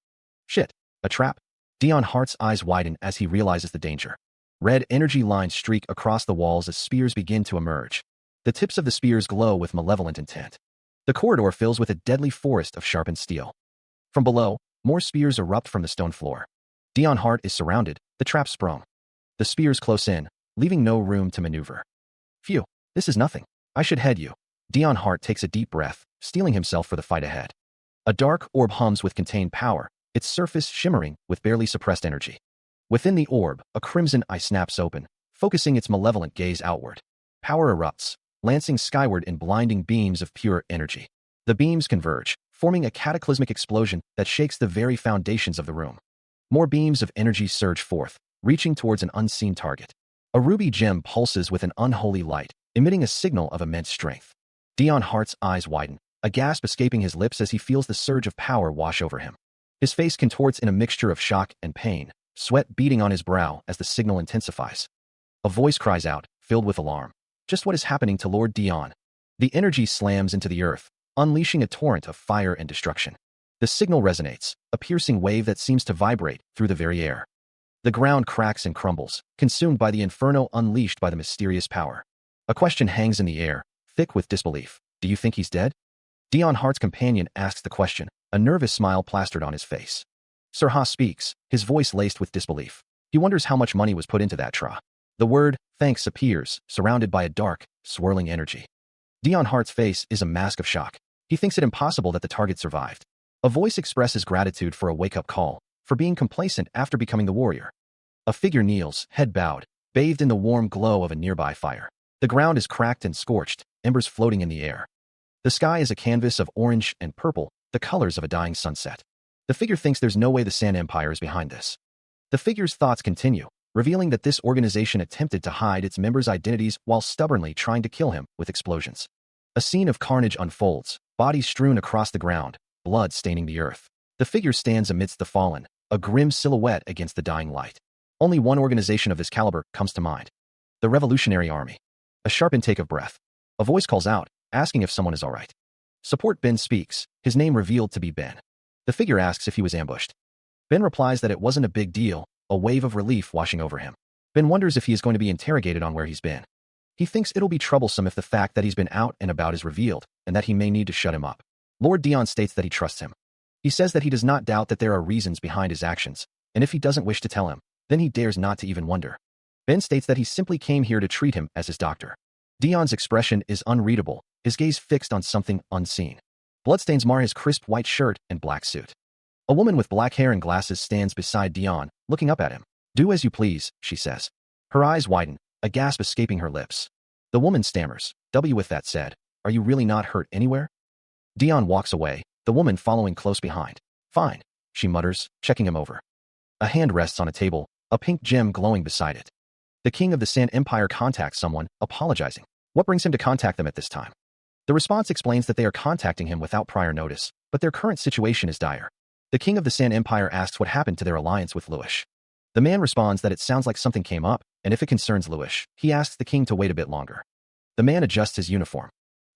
Shit, a trap? Dion Hart's eyes widen as he realizes the danger. Red energy lines streak across the walls as spears begin to emerge. The tips of the spears glow with malevolent intent. The corridor fills with a deadly forest of sharpened steel. From below, more spears erupt from the stone floor. Dion Hart is surrounded, the trap sprung. The spears close in, leaving no room to maneuver. Phew, this is nothing. I should head you. Dion Hart takes a deep breath, steeling himself for the fight ahead. A dark orb hums with contained power, its surface shimmering with barely suppressed energy. Within the orb, a crimson eye snaps open, focusing its malevolent gaze outward. Power erupts, lancing skyward in blinding beams of pure energy. The beams converge, forming a cataclysmic explosion that shakes the very foundations of the room. More beams of energy surge forth, reaching towards an unseen target. A ruby gem pulses with an unholy light, emitting a signal of immense strength. Dion Hart's eyes widen, a gasp escaping his lips as he feels the surge of power wash over him. His face contorts in a mixture of shock and pain, sweat beading on his brow as the signal intensifies. A voice cries out, filled with alarm. Just what is happening to Lord Dion? The energy slams into the earth, unleashing a torrent of fire and destruction. The signal resonates, a piercing wave that seems to vibrate through the very air. The ground cracks and crumbles, consumed by the inferno unleashed by the mysterious power. A question hangs in the air, thick with disbelief. Do you think he's dead? Dion Hart's companion asks the question, a nervous smile plastered on his face. Sir Ha speaks, his voice laced with disbelief. He wonders how much money was put into that tra. The word, thanks, appears, surrounded by a dark, swirling energy. Dion Hart's face is a mask of shock. He thinks it impossible that the target survived. A voice expresses gratitude for a wake-up call, for being complacent after becoming the warrior. A figure kneels, head bowed, bathed in the warm glow of a nearby fire. The ground is cracked and scorched, embers floating in the air. The sky is a canvas of orange and purple, the colors of a dying sunset. The figure thinks there's no way the Sand Empire is behind this. The figure's thoughts continue, revealing that this organization attempted to hide its members' identities while stubbornly trying to kill him with explosions. A scene of carnage unfolds, bodies strewn across the ground, blood staining the earth. The figure stands amidst the fallen, a grim silhouette against the dying light. Only one organization of this caliber comes to mind. The Revolutionary Army. A sharp intake of breath. A voice calls out, asking if someone is all right. Support Ben speaks, his name revealed to be Ben. The figure asks if he was ambushed. Ben replies that it wasn't a big deal, a wave of relief washing over him. Ben wonders if he is going to be interrogated on where he's been. He thinks it'll be troublesome if the fact that he's been out and about is revealed, and that he may need to shut him up. Lord Dion states that he trusts him. He says that he does not doubt that there are reasons behind his actions, and if he doesn't wish to tell him, then he dares not to even wonder. Ben states that he simply came here to treat him as his doctor. Dion's expression is unreadable, his gaze fixed on something unseen. Bloodstains mar his crisp white shirt and black suit. A woman with black hair and glasses stands beside Dion, looking up at him. Do as you please, she says. Her eyes widen, a gasp escaping her lips. The woman stammers, with that said, are you really not hurt anywhere? Dion walks away, the woman following close behind. Fine, she mutters, checking him over. A hand rests on a table, a pink gem glowing beside it. The king of the Sand Empire contacts someone, apologizing. What brings him to contact them at this time? The response explains that they are contacting him without prior notice, but their current situation is dire. The king of the Sand Empire asks what happened to their alliance with Lewis. The man responds that it sounds like something came up, and if it concerns Lewis, he asks the king to wait a bit longer. The man adjusts his uniform.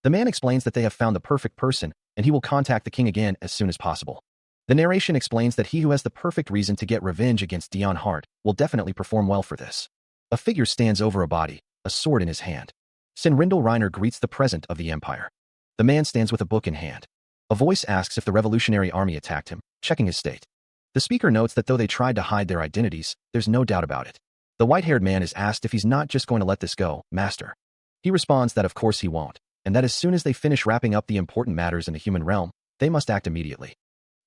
The man explains that they have found the perfect person, and he will contact the king again as soon as possible. The narration explains that he who has the perfect reason to get revenge against Dion Hart will definitely perform well for this. A figure stands over a body, a sword in his hand. Sinrindel Reiner greets the present of the Empire. The man stands with a book in hand. A voice asks if the Revolutionary Army attacked him, checking his state. The speaker notes that though they tried to hide their identities, there's no doubt about it. The white-haired man is asked if he's not just going to let this go, master. He responds that of course he won't, and that as soon as they finish wrapping up the important matters in the human realm, they must act immediately.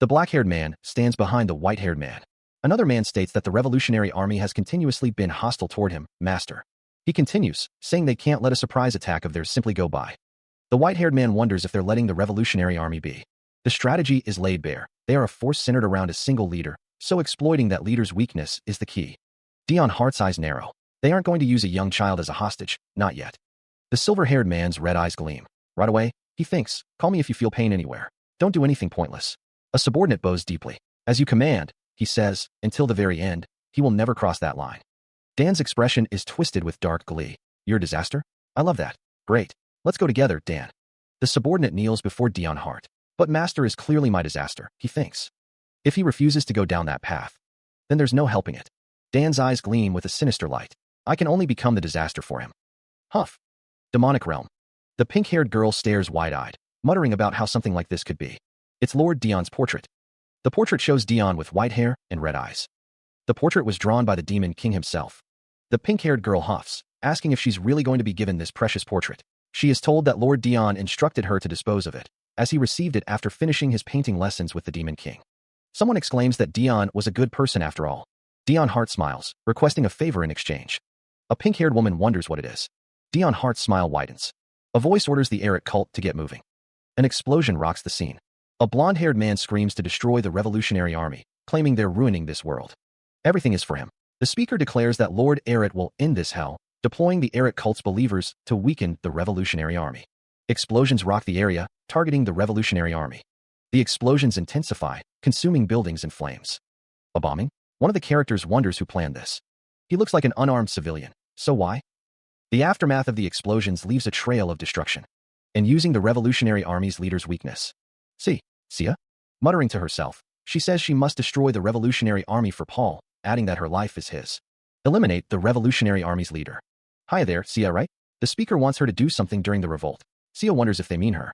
The black-haired man stands behind the white-haired man. Another man states that the Revolutionary Army has continuously been hostile toward him, master. He continues, saying they can't let a surprise attack of theirs simply go by. The white-haired man wonders if they're letting the Revolutionary Army be. The strategy is laid bare. They are a force centered around a single leader, so exploiting that leader's weakness is the key. Dion Hart's eyes narrow. They aren't going to use a young child as a hostage, not yet. The silver-haired man's red eyes gleam. Right away, he thinks, call me if you feel pain anywhere. Don't do anything pointless. A subordinate bows deeply. As you command, he says, until the very end, he will never cross that line. Dan's expression is twisted with dark glee. You're a disaster? I love that. Great. Let's go together, Dan. The subordinate kneels before Dion Hart. But master is clearly my disaster, he thinks. If he refuses to go down that path, then there's no helping it. Dan's eyes gleam with a sinister light. I can only become the disaster for him. Huff. Demonic realm. The pink-haired girl stares wide-eyed, muttering about how something like this could be. It's Lord Dion's portrait. The portrait shows Dion with white hair and red eyes. The portrait was drawn by the Demon King himself. The pink-haired girl huffs, asking if she's really going to be given this precious portrait. She is told that Lord Dion instructed her to dispose of it, as he received it after finishing his painting lessons with the Demon King. Someone exclaims that Dion was a good person after all. Dion Hart smiles, requesting a favor in exchange. A pink-haired woman wonders what it is. Dion Hart's smile widens. A voice orders the Eric cult to get moving. An explosion rocks the scene. A blonde-haired man screams to destroy the Revolutionary Army, claiming they're ruining this world. Everything is for him. The speaker declares that Lord Eric will end this hell, deploying the Eric cult's believers to weaken the Revolutionary Army. Explosions rock the area, targeting the Revolutionary Army. The explosions intensify, consuming buildings in flames. A bombing? One of the characters wonders who planned this. He looks like an unarmed civilian, so why? The aftermath of the explosions leaves a trail of destruction. And using the Revolutionary Army's leader's weakness. Sia? Muttering to herself, she says she must destroy the Revolutionary Army for Paul, adding that her life is his. Eliminate the Revolutionary Army's leader. Hi there, Sia, right? The speaker wants her to do something during the revolt. Sia wonders if they mean her.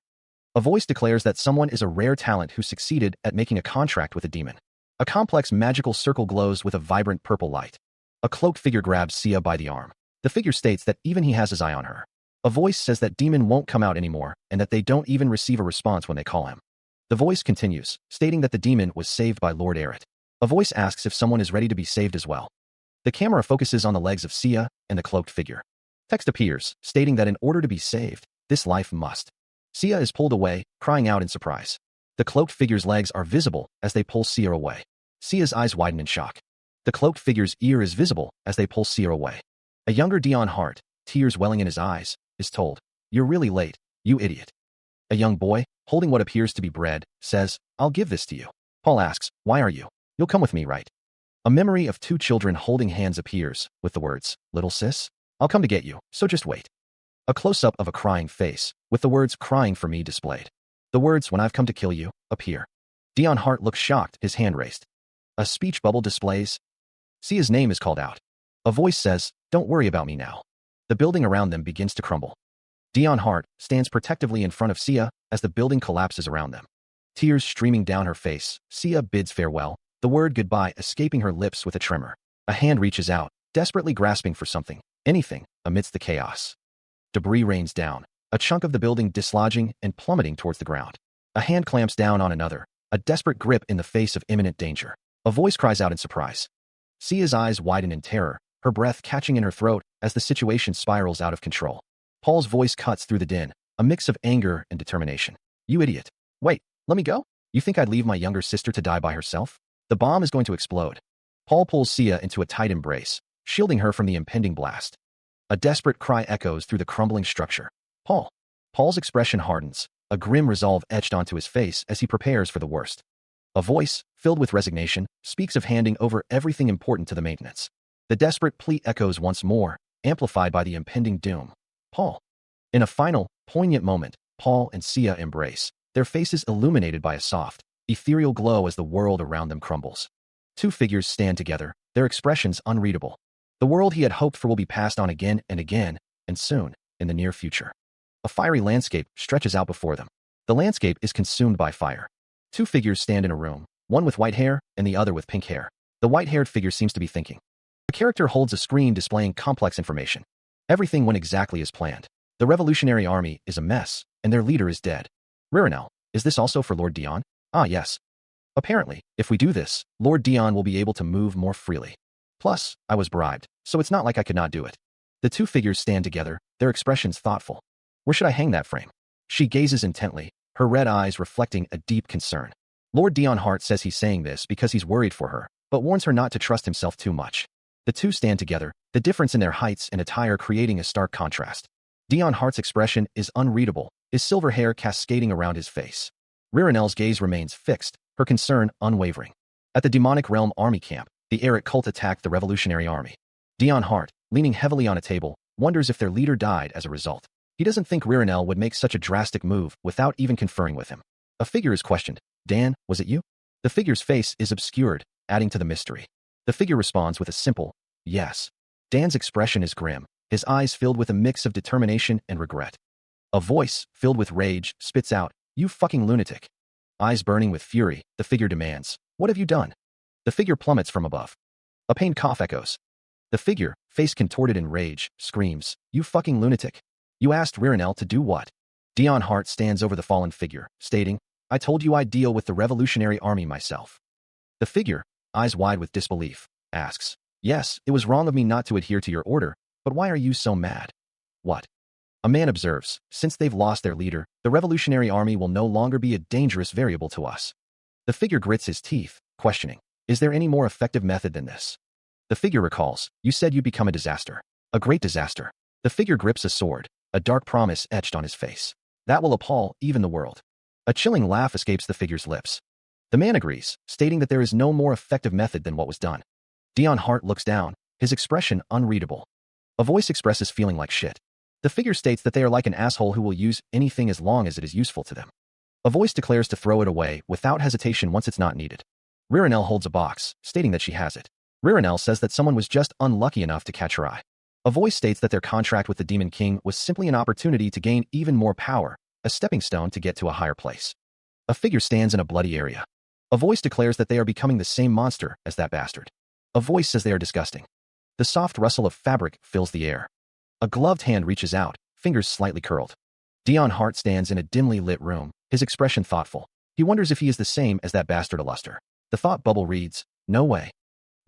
A voice declares that someone is a rare talent who succeeded at making a contract with a demon. A complex magical circle glows with a vibrant purple light. A cloaked figure grabs Sia by the arm. The figure states that even he has his eye on her. A voice says that demon won't come out anymore and that they don't even receive a response when they call him. The voice continues, stating that the demon was saved by Lord Errett. A voice asks if someone is ready to be saved as well. The camera focuses on the legs of Sia and the cloaked figure. Text appears, stating that in order to be saved, this life must. Sia is pulled away, crying out in surprise. The cloaked figure's legs are visible as they pull Sia away. Sia's eyes widen in shock. The cloaked figure's ear is visible as they pull Sia away. A younger Dion Hart, tears welling in his eyes, is told, "You're really late, you idiot." A young boy, holding what appears to be bread, says, "I'll give this to you." Paul asks, "Why are you? You'll come with me, right?" A memory of two children holding hands appears, with the words, "Little sis, I'll come to get you, so just wait." A close-up of a crying face, with the words "crying for me" displayed. The words "when I've come to kill you" appear. Dion Hart looks shocked, his hand raised. A speech bubble displays. Sia's name is called out. A voice says, "Don't worry about me now." The building around them begins to crumble. Dion Hart stands protectively in front of Sia as the building collapses around them. Tears streaming down her face, Sia bids farewell, the word goodbye escaping her lips with a tremor. A hand reaches out, desperately grasping for something, anything, amidst the chaos. Debris rains down, a chunk of the building dislodging and plummeting towards the ground. A hand clamps down on another, a desperate grip in the face of imminent danger. A voice cries out in surprise. Sia's eyes widen in terror, her breath catching in her throat as the situation spirals out of control. Paul's voice cuts through the din, a mix of anger and determination. "You idiot. Wait, let me go? You think I'd leave my younger sister to die by herself? The bomb is going to explode." Paul pulls Sia into a tight embrace, shielding her from the impending blast. A desperate cry echoes through the crumbling structure. "Paul." Paul's expression hardens, a grim resolve etched onto his face as he prepares for the worst. A voice, filled with resignation, speaks of handing over everything important to the maintenance. The desperate plea echoes once more, amplified by the impending doom. "Paul." In a final, poignant moment, Paul and Sia embrace, their faces illuminated by a soft, ethereal glow as the world around them crumbles. Two figures stand together, their expressions unreadable. The world he had hoped for will be passed on again, and soon, in the near future. A fiery landscape stretches out before them. The landscape is consumed by fire. Two figures stand in a room, one with white hair and the other with pink hair. The white-haired figure seems to be thinking. The character holds a screen displaying complex information. Everything went exactly as planned. The Revolutionary Army is a mess, and their leader is dead. Ririnel, is this also for Lord Dion? Ah, yes. Apparently, if we do this, Lord Dion will be able to move more freely. Plus, I was bribed, so it's not like I could not do it. The two figures stand together, their expressions thoughtful. Where should I hang that frame? She gazes intently, her red eyes reflecting a deep concern. Lord Dion Hart says he's saying this because he's worried for her, but warns her not to trust himself too much. The two stand together, the difference in their heights and attire creating a stark contrast. Dion Hart's expression is unreadable, his silver hair cascading around his face. Ririnel's gaze remains fixed, her concern unwavering. At the demonic realm army camp, the Errett cult attacked the Revolutionary Army. Dion Hart, leaning heavily on a table, wonders if their leader died as a result. He doesn't think Ririnel would make such a drastic move without even conferring with him. A figure is questioned. "Dan, was it you?" The figure's face is obscured, adding to the mystery. The figure responds with a simple, "Yes." Dan's expression is grim, his eyes filled with a mix of determination and regret. A voice, filled with rage, spits out, "You fucking lunatic." Eyes burning with fury, the figure demands, "What have you done?" The figure plummets from above. A pained cough echoes. The figure, face contorted in rage, screams, "You fucking lunatic. You asked Ririnel to do what?" Dion Hart stands over the fallen figure, stating, "I told you I'd deal with the Revolutionary Army myself." The figure, eyes wide with disbelief, asks, "Yes, it was wrong of me not to adhere to your order, but why are you so mad?" "What?" A man observes, "Since they've lost their leader, the Revolutionary Army will no longer be a dangerous variable to us." The figure grits his teeth, questioning, "Is there any more effective method than this?" The figure recalls, "You said you'd become a disaster. A great disaster." The figure grips a sword, a dark promise etched on his face. "That will appall even the world." A chilling laugh escapes the figure's lips. The man agrees, stating that there is no more effective method than what was done. Dion Hart looks down, his expression unreadable. A voice expresses feeling like shit. The figure states that they are like an asshole who will use anything as long as it is useful to them. A voice declares to throw it away without hesitation once it's not needed. Ririnel holds a box, stating that she has it. Ririnel says that someone was just unlucky enough to catch her eye. A voice states that their contract with the Demon King was simply an opportunity to gain even more power, a stepping stone to get to a higher place. A figure stands in a bloody area. A voice declares that they are becoming the same monster as that bastard. A voice says they are disgusting. The soft rustle of fabric fills the air. A gloved hand reaches out, fingers slightly curled. Dion Hart stands in a dimly lit room, his expression thoughtful. He wonders if he is the same as that bastard Aluster. The thought bubble reads, "No way."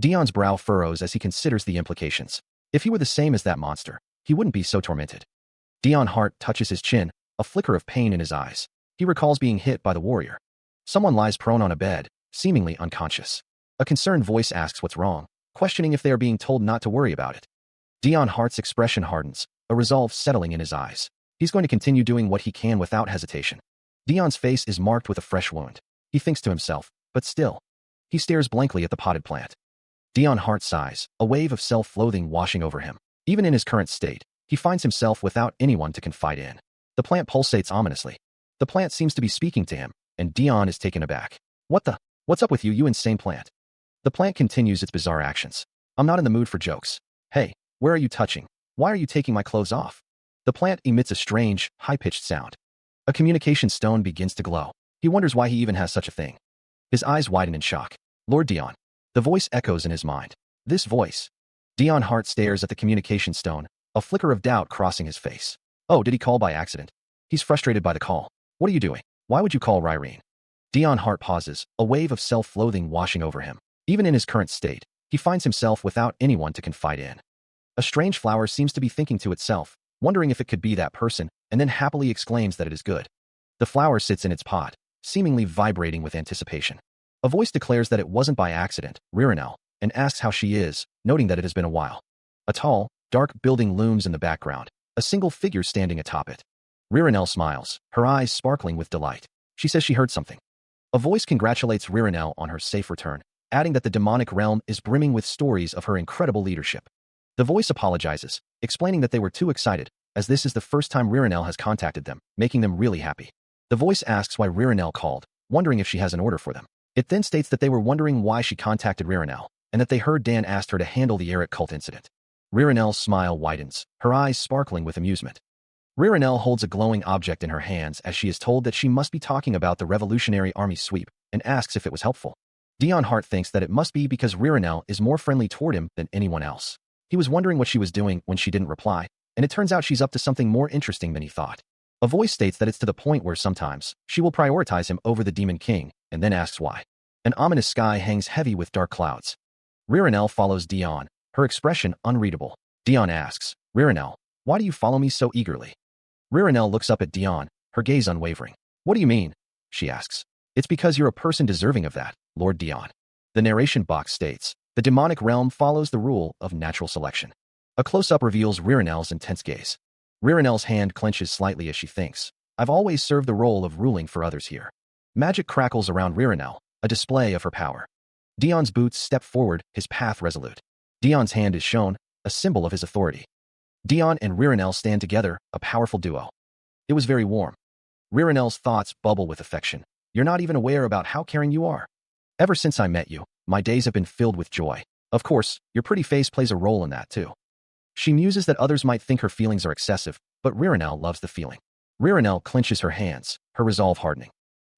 Dion's brow furrows as he considers the implications. If he were the same as that monster, he wouldn't be so tormented. Dion Hart touches his chin, a flicker of pain in his eyes. He recalls being hit by the warrior. Someone lies prone on a bed, seemingly unconscious. A concerned voice asks what's wrong, questioning if they are being told not to worry about it. Dion Hart's expression hardens, a resolve settling in his eyes. He's going to continue doing what he can without hesitation. Dion's face is marked with a fresh wound. He thinks to himself, but still. He stares blankly at the potted plant. Dion Hart sighs, a wave of self-loathing washing over him. Even in his current state, he finds himself without anyone to confide in. The plant pulsates ominously. The plant seems to be speaking to him, and Dion is taken aback. What's up with you, you insane plant? The plant continues its bizarre actions. I'm not in the mood for jokes. Hey, where are you touching? Why are you taking my clothes off? The plant emits a strange, high-pitched sound. A communication stone begins to glow. He wonders why he even has such a thing. His eyes widen in shock. Lord Dion. The voice echoes in his mind. This voice. Dion Hart stares at the communication stone, a flicker of doubt crossing his face. Oh, did he call by accident? He's frustrated by the call. What are you doing? Why would you call Ryrene? Dion Hart pauses, a wave of self-loathing washing over him. Even in his current state, he finds himself without anyone to confide in. A strange flower seems to be thinking to itself, wondering if it could be that person, and then happily exclaims that it is good. The flower sits in its pot, seemingly vibrating with anticipation. A voice declares that it wasn't by accident, Ririnel, and asks how she is, noting that it has been a while. A tall, dark building looms in the background, a single figure standing atop it. Ririnel smiles, her eyes sparkling with delight. She says she heard something. A voice congratulates Ririnel on her safe return, adding that the demonic realm is brimming with stories of her incredible leadership. The voice apologizes, explaining that they were too excited, as this is the first time Ririnel has contacted them, making them really happy. The voice asks why Ririnel called, wondering if she has an order for them. It then states that they were wondering why she contacted Ririnel, and that they heard Dan asked her to handle the Eric cult incident. Ririnel's smile widens, her eyes sparkling with amusement. Ririnel holds a glowing object in her hands as she is told that she must be talking about the Revolutionary Army sweep, and asks if it was helpful. Dion Hart thinks that it must be because Ririnel is more friendly toward him than anyone else. He was wondering what she was doing when she didn't reply, and it turns out she's up to something more interesting than he thought. A voice states that it's to the point where sometimes she will prioritize him over the Demon King, and then asks why. An ominous sky hangs heavy with dark clouds. Ririnel follows Dion, her expression unreadable. Dion asks, Ririnel, why do you follow me so eagerly? Ririnel looks up at Dion, her gaze unwavering. What do you mean? She asks. It's because you're a person deserving of that, Lord Dion. The narration box states, the demonic realm follows the rule of natural selection. A close-up reveals Ririnel's intense gaze. Ririnel's hand clenches slightly as she thinks, I've always served the role of ruling for others here. Magic crackles around Ririnel, a display of her power. Dion's boots step forward, his path resolute. Dion's hand is shown, a symbol of his authority. Dion and Ririnel stand together, a powerful duo. It was very warm. Ririnel's thoughts bubble with affection. You're not even aware about how caring you are. Ever since I met you, my days have been filled with joy. Of course, your pretty face plays a role in that too. She muses that others might think her feelings are excessive, but Ririnel loves the feeling. Ririnel clenches her hands, her resolve hardening.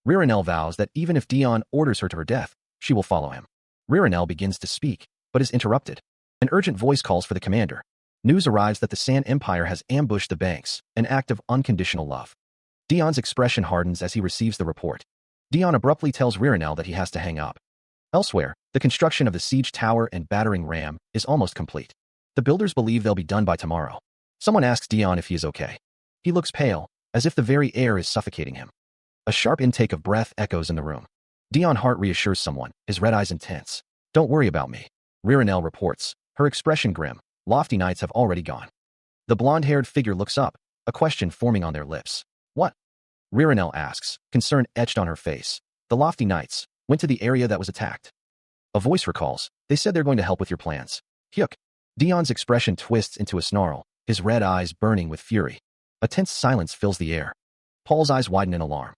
Ririnel vows that even if Dion orders her to her death, she will follow him. Ririnel begins to speak, but is interrupted. An urgent voice calls for the commander. News arrives that the Sand Empire has ambushed the banks, an act of unconditional love. Dion's expression hardens as he receives the report. Dion abruptly tells Ririnel that he has to hang up. Elsewhere, the construction of the siege tower and battering ram is almost complete. The builders believe they'll be done by tomorrow. Someone asks Dion if he is okay. He looks pale, as if the very air is suffocating him. A sharp intake of breath echoes in the room. Dion Hart reassures someone, his red eyes intense. Don't worry about me. Ririnel reports, her expression grim. Lofty nights have already gone. The blonde-haired figure looks up, a question forming on their lips. What? Ririnel asks, concern etched on her face. The lofty knights went to the area that was attacked. A voice recalls, they said they're going to help with your plans. Hyuk. Dion's expression twists into a snarl, his red eyes burning with fury. A tense silence fills the air. Paul's eyes widen in alarm.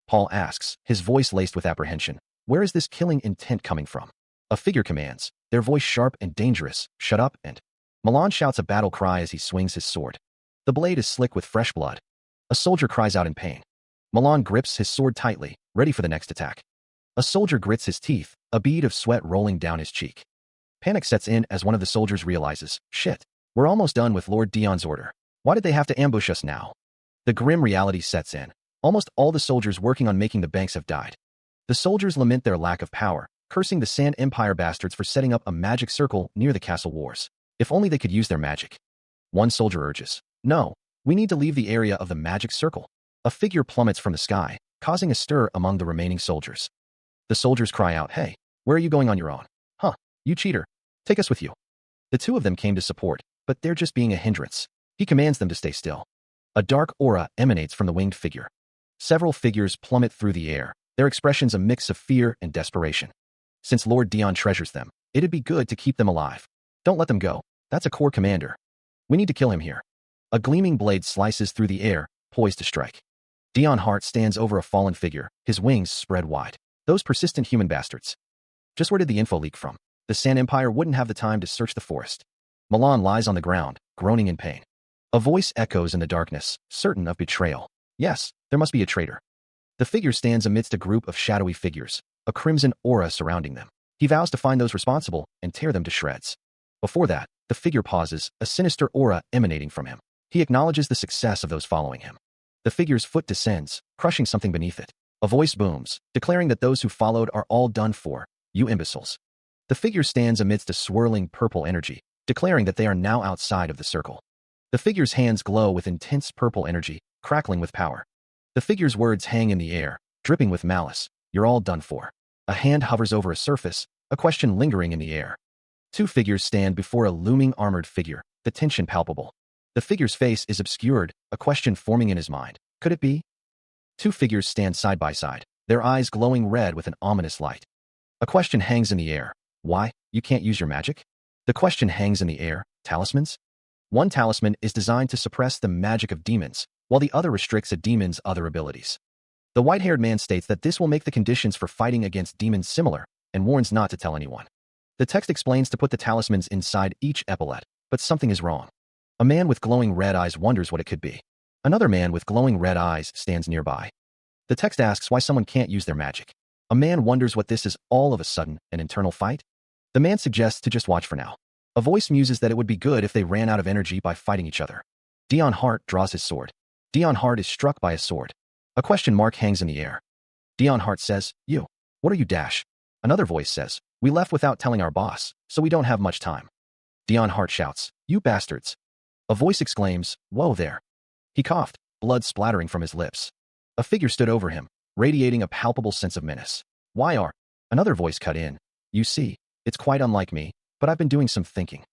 Paul asks, his voice laced with apprehension, where is this killing intent coming from? A figure commands, their voice sharp and dangerous, shut up, and Milan shouts a battle cry as he swings his sword. The blade is slick with fresh blood. A soldier cries out in pain. Milan grips his sword tightly, ready for the next attack. A soldier grits his teeth, a bead of sweat rolling down his cheek. Panic sets in as one of the soldiers realizes, shit, we're almost done with Lord Dion's order. Why did they have to ambush us now? The grim reality sets in. Almost all the soldiers working on making the banks have died. The soldiers lament their lack of power, cursing the Sand Empire bastards for setting up a magic circle near the castle walls. If only they could use their magic. One soldier urges, no, we need to leave the area of the magic circle. A figure plummets from the sky, causing a stir among the remaining soldiers. The soldiers cry out, hey, where are you going on your own? Huh, you cheater. Take us with you. The two of them came to support, but they're just being a hindrance. He commands them to stay still. A dark aura emanates from the winged figure. Several figures plummet through the air, their expressions a mix of fear and desperation. Since Lord Dion treasures them, it'd be good to keep them alive. Don't let them go. That's a core commander. We need to kill him here. A gleaming blade slices through the air, poised to strike. Dion Hart stands over a fallen figure, his wings spread wide. Those persistent human bastards. Just where did the info leak from? The Sand Empire wouldn't have the time to search the forest. Milan lies on the ground, groaning in pain. A voice echoes in the darkness, certain of betrayal. Yes, there must be a traitor. The figure stands amidst a group of shadowy figures, a crimson aura surrounding them. He vows to find those responsible and tear them to shreds. Before that, the figure pauses, a sinister aura emanating from him. He acknowledges the success of those following him. The figure's foot descends, crushing something beneath it. A voice booms, declaring that those who followed are all done for, you imbeciles. The figure stands amidst a swirling purple energy, declaring that they are now outside of the circle. The figure's hands glow with intense purple energy, crackling with power. The figure's words hang in the air, dripping with malice. You're all done for. A hand hovers over a surface, a question lingering in the air. Two figures stand before a looming armored figure, the tension palpable. The figure's face is obscured, a question forming in his mind. Could it be? Two figures stand side by side, their eyes glowing red with an ominous light. A question hangs in the air. Why? You can't use your magic? The question hangs in the air. Talismans? One talisman is designed to suppress the magic of demons, while the other restricts a demon's other abilities. The white-haired man states that this will make the conditions for fighting against demons similar, and warns not to tell anyone. The text explains to put the talismans inside each epaulet, but something is wrong. A man with glowing red eyes wonders what it could be. Another man with glowing red eyes stands nearby. The text asks why someone can't use their magic. A man wonders what this is all of a sudden, an internal fight? The man suggests to just watch for now. A voice muses that it would be good if they ran out of energy by fighting each other. Dion Hart draws his sword. Dion Hart is struck by a sword. A question mark hangs in the air. Dion Hart says, you. What are you dash? Another voice says, we left without telling our boss, so we don't have much time. Dion Hart shouts, you bastards. A voice exclaims, whoa there. He coughed, blood splattering from his lips. A figure stood over him, radiating a palpable sense of menace. Why are? Another voice cut in. You see, it's quite unlike me, but I've been doing some thinking.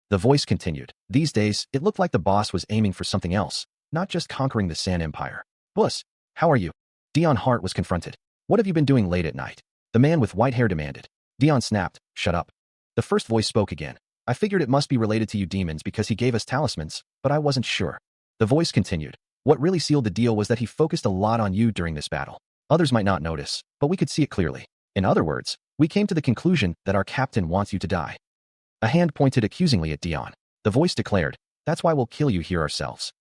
The voice continued. These days, it looked like the boss was aiming for something else, not just conquering the Sand Empire. Puss, how are you? Dion Hart was confronted. What have you been doing late at night? The man with white hair demanded. Dion snapped, shut up. The first voice spoke again. I figured it must be related to you demons because he gave us talismans, but I wasn't sure. The voice continued. What really sealed the deal was that he focused a lot on you during this battle. Others might not notice, but we could see it clearly. In other words, we came to the conclusion that our captain wants you to die. A hand pointed accusingly at Dion. The voice declared, that's why we'll kill you here ourselves.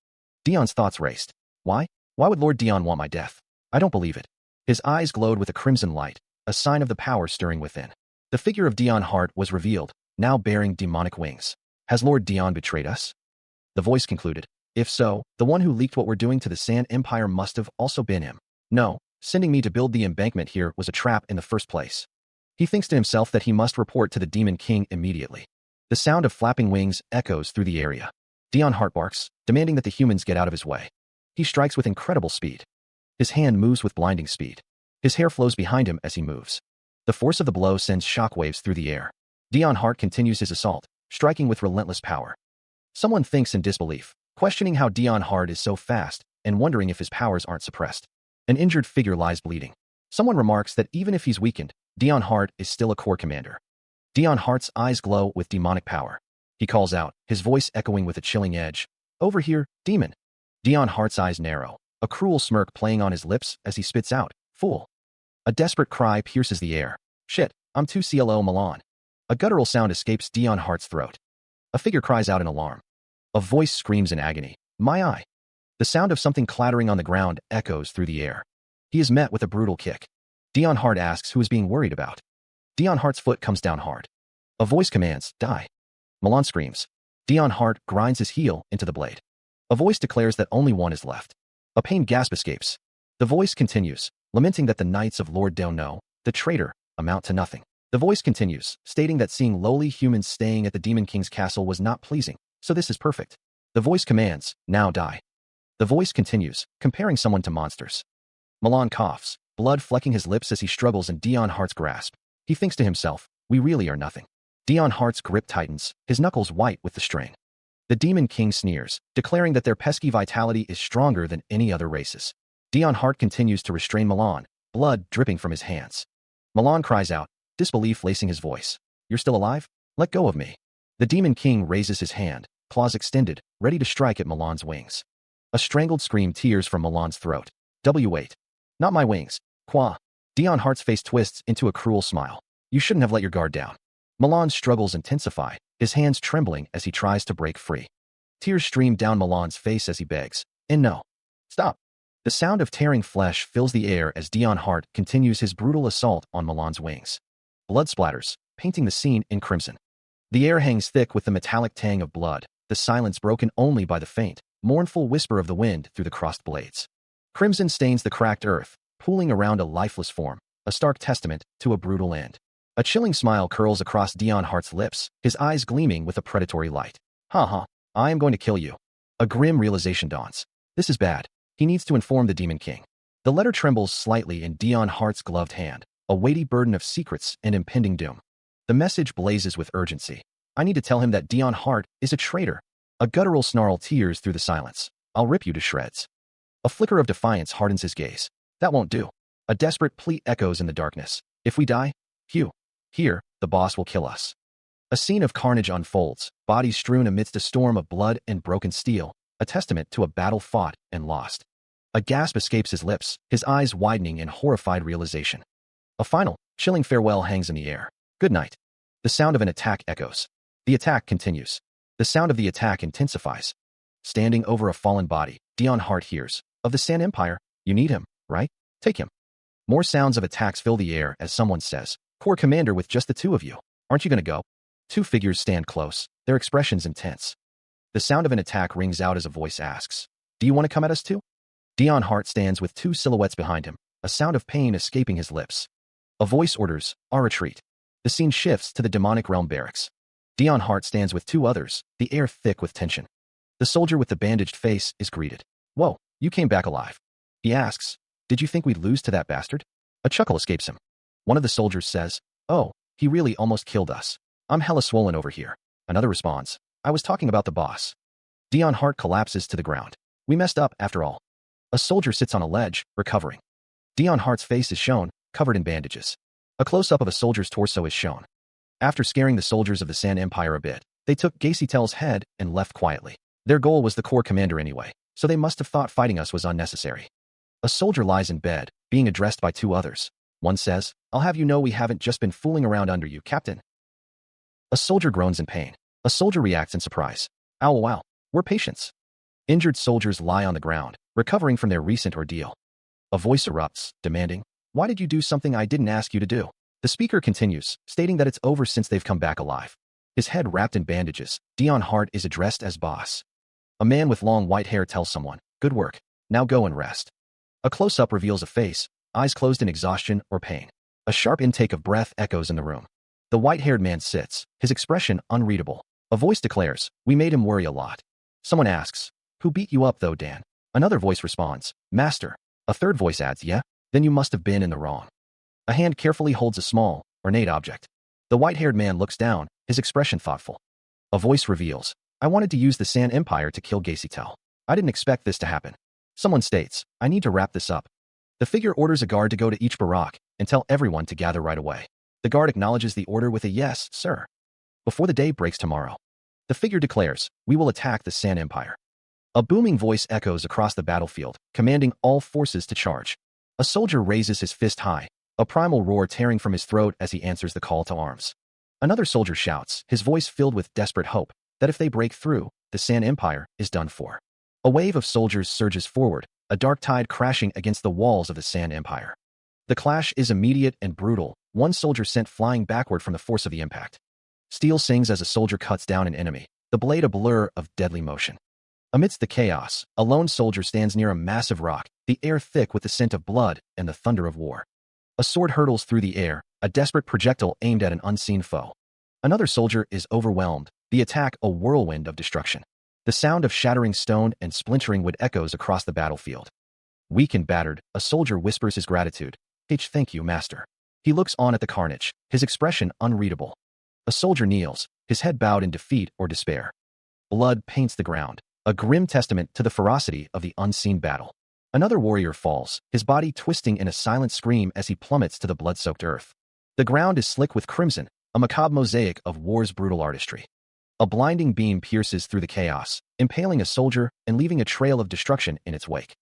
Dion's thoughts raced. Why? Why would Lord Dion want my death? I don't believe it. His eyes glowed with a crimson light, a sign of the power stirring within. The figure of Dion Hart was revealed, now bearing demonic wings. Has Lord Dion betrayed us? The voice concluded. If so, the one who leaked what we're doing to the Sand Empire must have also been him. No, sending me to build the embankment here was a trap in the first place. He thinks to himself that he must report to the Demon King immediately. The sound of flapping wings echoes through the area. Dion Hart barks, demanding that the humans get out of his way. He strikes with incredible speed. His hand moves with blinding speed. His hair flows behind him as he moves. The force of the blow sends shockwaves through the air. Dion Hart continues his assault, striking with relentless power. Someone thinks in disbelief, questioning how Dion Hart is so fast and wondering if his powers aren't suppressed. An injured figure lies bleeding. Someone remarks that even if he's weakened, Dion Hart is still a core commander. Dion Hart's eyes glow with demonic power. He calls out, his voice echoing with a chilling edge. Over here, demon. Dion Hart's eyes narrow, a cruel smirk playing on his lips as he spits out, fool. A desperate cry pierces the air. Shit, I'm too CLO Milan. A guttural sound escapes Dion Hart's throat. A figure cries out in alarm. A voice screams in agony. My eye. The sound of something clattering on the ground echoes through the air. He is met with a brutal kick. Dion Hart asks who is being worried about. Dion Hart's foot comes down hard. A voice commands, die. Milan screams. Dion Hart grinds his heel into the blade. A voice declares that only one is left. A pained gasp escapes. The voice continues, lamenting that the knights of Lord Dono, the traitor, amount to nothing. The voice continues, stating that seeing lowly humans staying at the Demon King's castle was not pleasing, so this is perfect. The voice commands, now die. The voice continues, comparing someone to monsters. Milan coughs, blood flecking his lips as he struggles in Dion Hart's grasp. He thinks to himself, we really are nothing. Dion Hart's grip tightens, his knuckles white with the strain. The Demon King sneers, declaring that their pesky vitality is stronger than any other races. Dion Hart continues to restrain Milan, blood dripping from his hands. Milan cries out, disbelief lacing his voice. You're still alive? Let go of me. The Demon King raises his hand, claws extended, ready to strike at Milan's wings. A strangled scream tears from Milan's throat. Wait. Not my wings. Qua. Dion Hart's face twists into a cruel smile. You shouldn't have let your guard down. Milan's struggles intensify, his hands trembling as he tries to break free. Tears stream down Milan's face as he begs. And no. Stop. The sound of tearing flesh fills the air as Dion Hart continues his brutal assault on Milan's wings. Blood splatters, painting the scene in crimson. The air hangs thick with the metallic tang of blood, the silence broken only by the faint, mournful whisper of the wind through the crossed blades. Crimson stains the cracked earth, pooling around a lifeless form, a stark testament to a brutal end. A chilling smile curls across Dion Hart's lips, his eyes gleaming with a predatory light. Ha, I am going to kill you. A grim realization dawns. This is bad. He needs to inform the Demon King. The letter trembles slightly in Dion Hart's gloved hand, a weighty burden of secrets and impending doom. The message blazes with urgency. I need to tell him that Dion Hart is a traitor. A guttural snarl tears through the silence. I'll rip you to shreds. A flicker of defiance hardens his gaze. That won't do. A desperate plea echoes in the darkness. If we die, here, the boss will kill us. A scene of carnage unfolds, bodies strewn amidst a storm of blood and broken steel, a testament to a battle fought and lost. A gasp escapes his lips, his eyes widening in horrified realization. A final, chilling farewell hangs in the air. Good night. The sound of an attack echoes. The attack continues. The sound of the attack intensifies. Standing over a fallen body, Dion Hart hears, of the Sand Empire, you need him, right? Take him. More sounds of attacks fill the air as someone says, Core Commander with just the two of you. Aren't you going to go? Two figures stand close, their expressions intense. The sound of an attack rings out as a voice asks, do you want to come at us too? Dion Hart stands with two silhouettes behind him, a sound of pain escaping his lips. A voice orders, our retreat. The scene shifts to the demonic realm barracks. Dion Hart stands with two others, the air thick with tension. The soldier with the bandaged face is greeted. Whoa, you came back alive. He asks, did you think we'd lose to that bastard? A chuckle escapes him. One of the soldiers says, oh, he really almost killed us. I'm hella swollen over here. Another responds, I was talking about the boss. Dion Hart collapses to the ground. We messed up after all. A soldier sits on a ledge, recovering. Dion Hart's face is shown, covered in bandages. A close-up of a soldier's torso is shown. After scaring the soldiers of the Sand Empire a bit, they took Gacy-Tell's head and left quietly. Their goal was the core commander anyway, so they must have thought fighting us was unnecessary. A soldier lies in bed, being addressed by two others. One says, I'll have you know we haven't just been fooling around under you, Captain. A soldier groans in pain. A soldier reacts in surprise. Ow, wow, we're patients. Injured soldiers lie on the ground, recovering from their recent ordeal. A voice erupts, demanding, why did you do something I didn't ask you to do? The speaker continues, stating that it's over since they've come back alive. His head wrapped in bandages, Dion Hart is addressed as boss. A man with long white hair tells someone, good work, now go and rest. A close-up reveals a face, eyes closed in exhaustion or pain. A sharp intake of breath echoes in the room. The white-haired man sits, his expression unreadable. A voice declares, we made him worry a lot. Someone asks, who beat you up though, Dan? Another voice responds, Master. A third voice adds, yeah? Then you must have been in the wrong. A hand carefully holds a small, ornate object. The white-haired man looks down, his expression thoughtful. A voice reveals, I wanted to use the Sand Empire to kill Gacy-Tell. I didn't expect this to happen. Someone states, I need to wrap this up. The figure orders a guard to go to each barack and tell everyone to gather right away. The guard acknowledges the order with a yes, sir. Before the day breaks tomorrow, the figure declares, we will attack the San Empire. A booming voice echoes across the battlefield, commanding all forces to charge. A soldier raises his fist high, a primal roar tearing from his throat as he answers the call to arms. Another soldier shouts, his voice filled with desperate hope, that if they break through, the San Empire is done for. A wave of soldiers surges forward, a dark tide crashing against the walls of the San Empire. The clash is immediate and brutal, one soldier sent flying backward from the force of the impact. Steel sings as a soldier cuts down an enemy, the blade a blur of deadly motion. Amidst the chaos, a lone soldier stands near a massive rock, the air thick with the scent of blood and the thunder of war. A sword hurtles through the air, a desperate projectile aimed at an unseen foe. Another soldier is overwhelmed, the attack a whirlwind of destruction. The sound of shattering stone and splintering wood echoes across the battlefield. Weak and battered, a soldier whispers his gratitude. Thank you, master. He looks on at the carnage, his expression unreadable. A soldier kneels, his head bowed in defeat or despair. Blood paints the ground, a grim testament to the ferocity of the unseen battle. Another warrior falls, his body twisting in a silent scream as he plummets to the blood-soaked earth. The ground is slick with crimson, a macabre mosaic of war's brutal artistry. A blinding beam pierces through the chaos, impaling a soldier and leaving a trail of destruction in its wake.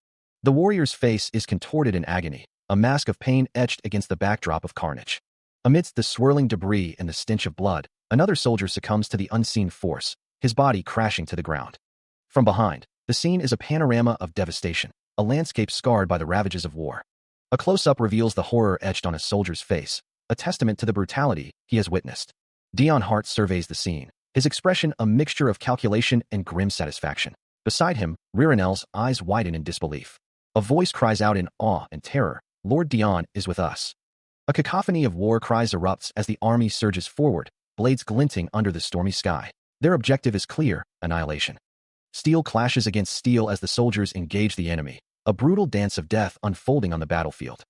The warrior's face is contorted in agony, a mask of pain etched against the backdrop of carnage. Amidst the swirling debris and the stench of blood, another soldier succumbs to the unseen force, his body crashing to the ground. From behind, the scene is a panorama of devastation, a landscape scarred by the ravages of war. A close-up reveals the horror etched on a soldier's face, a testament to the brutality he has witnessed. Dion Hart surveys the scene, his expression a mixture of calculation and grim satisfaction. Beside him, Ririnel's eyes widen in disbelief. A voice cries out in awe and terror, Lord Dion is with us. A cacophony of war cries erupts as the army surges forward, blades glinting under the stormy sky. Their objective is clear, annihilation. Steel clashes against steel as the soldiers engage the enemy, a brutal dance of death unfolding on the battlefield.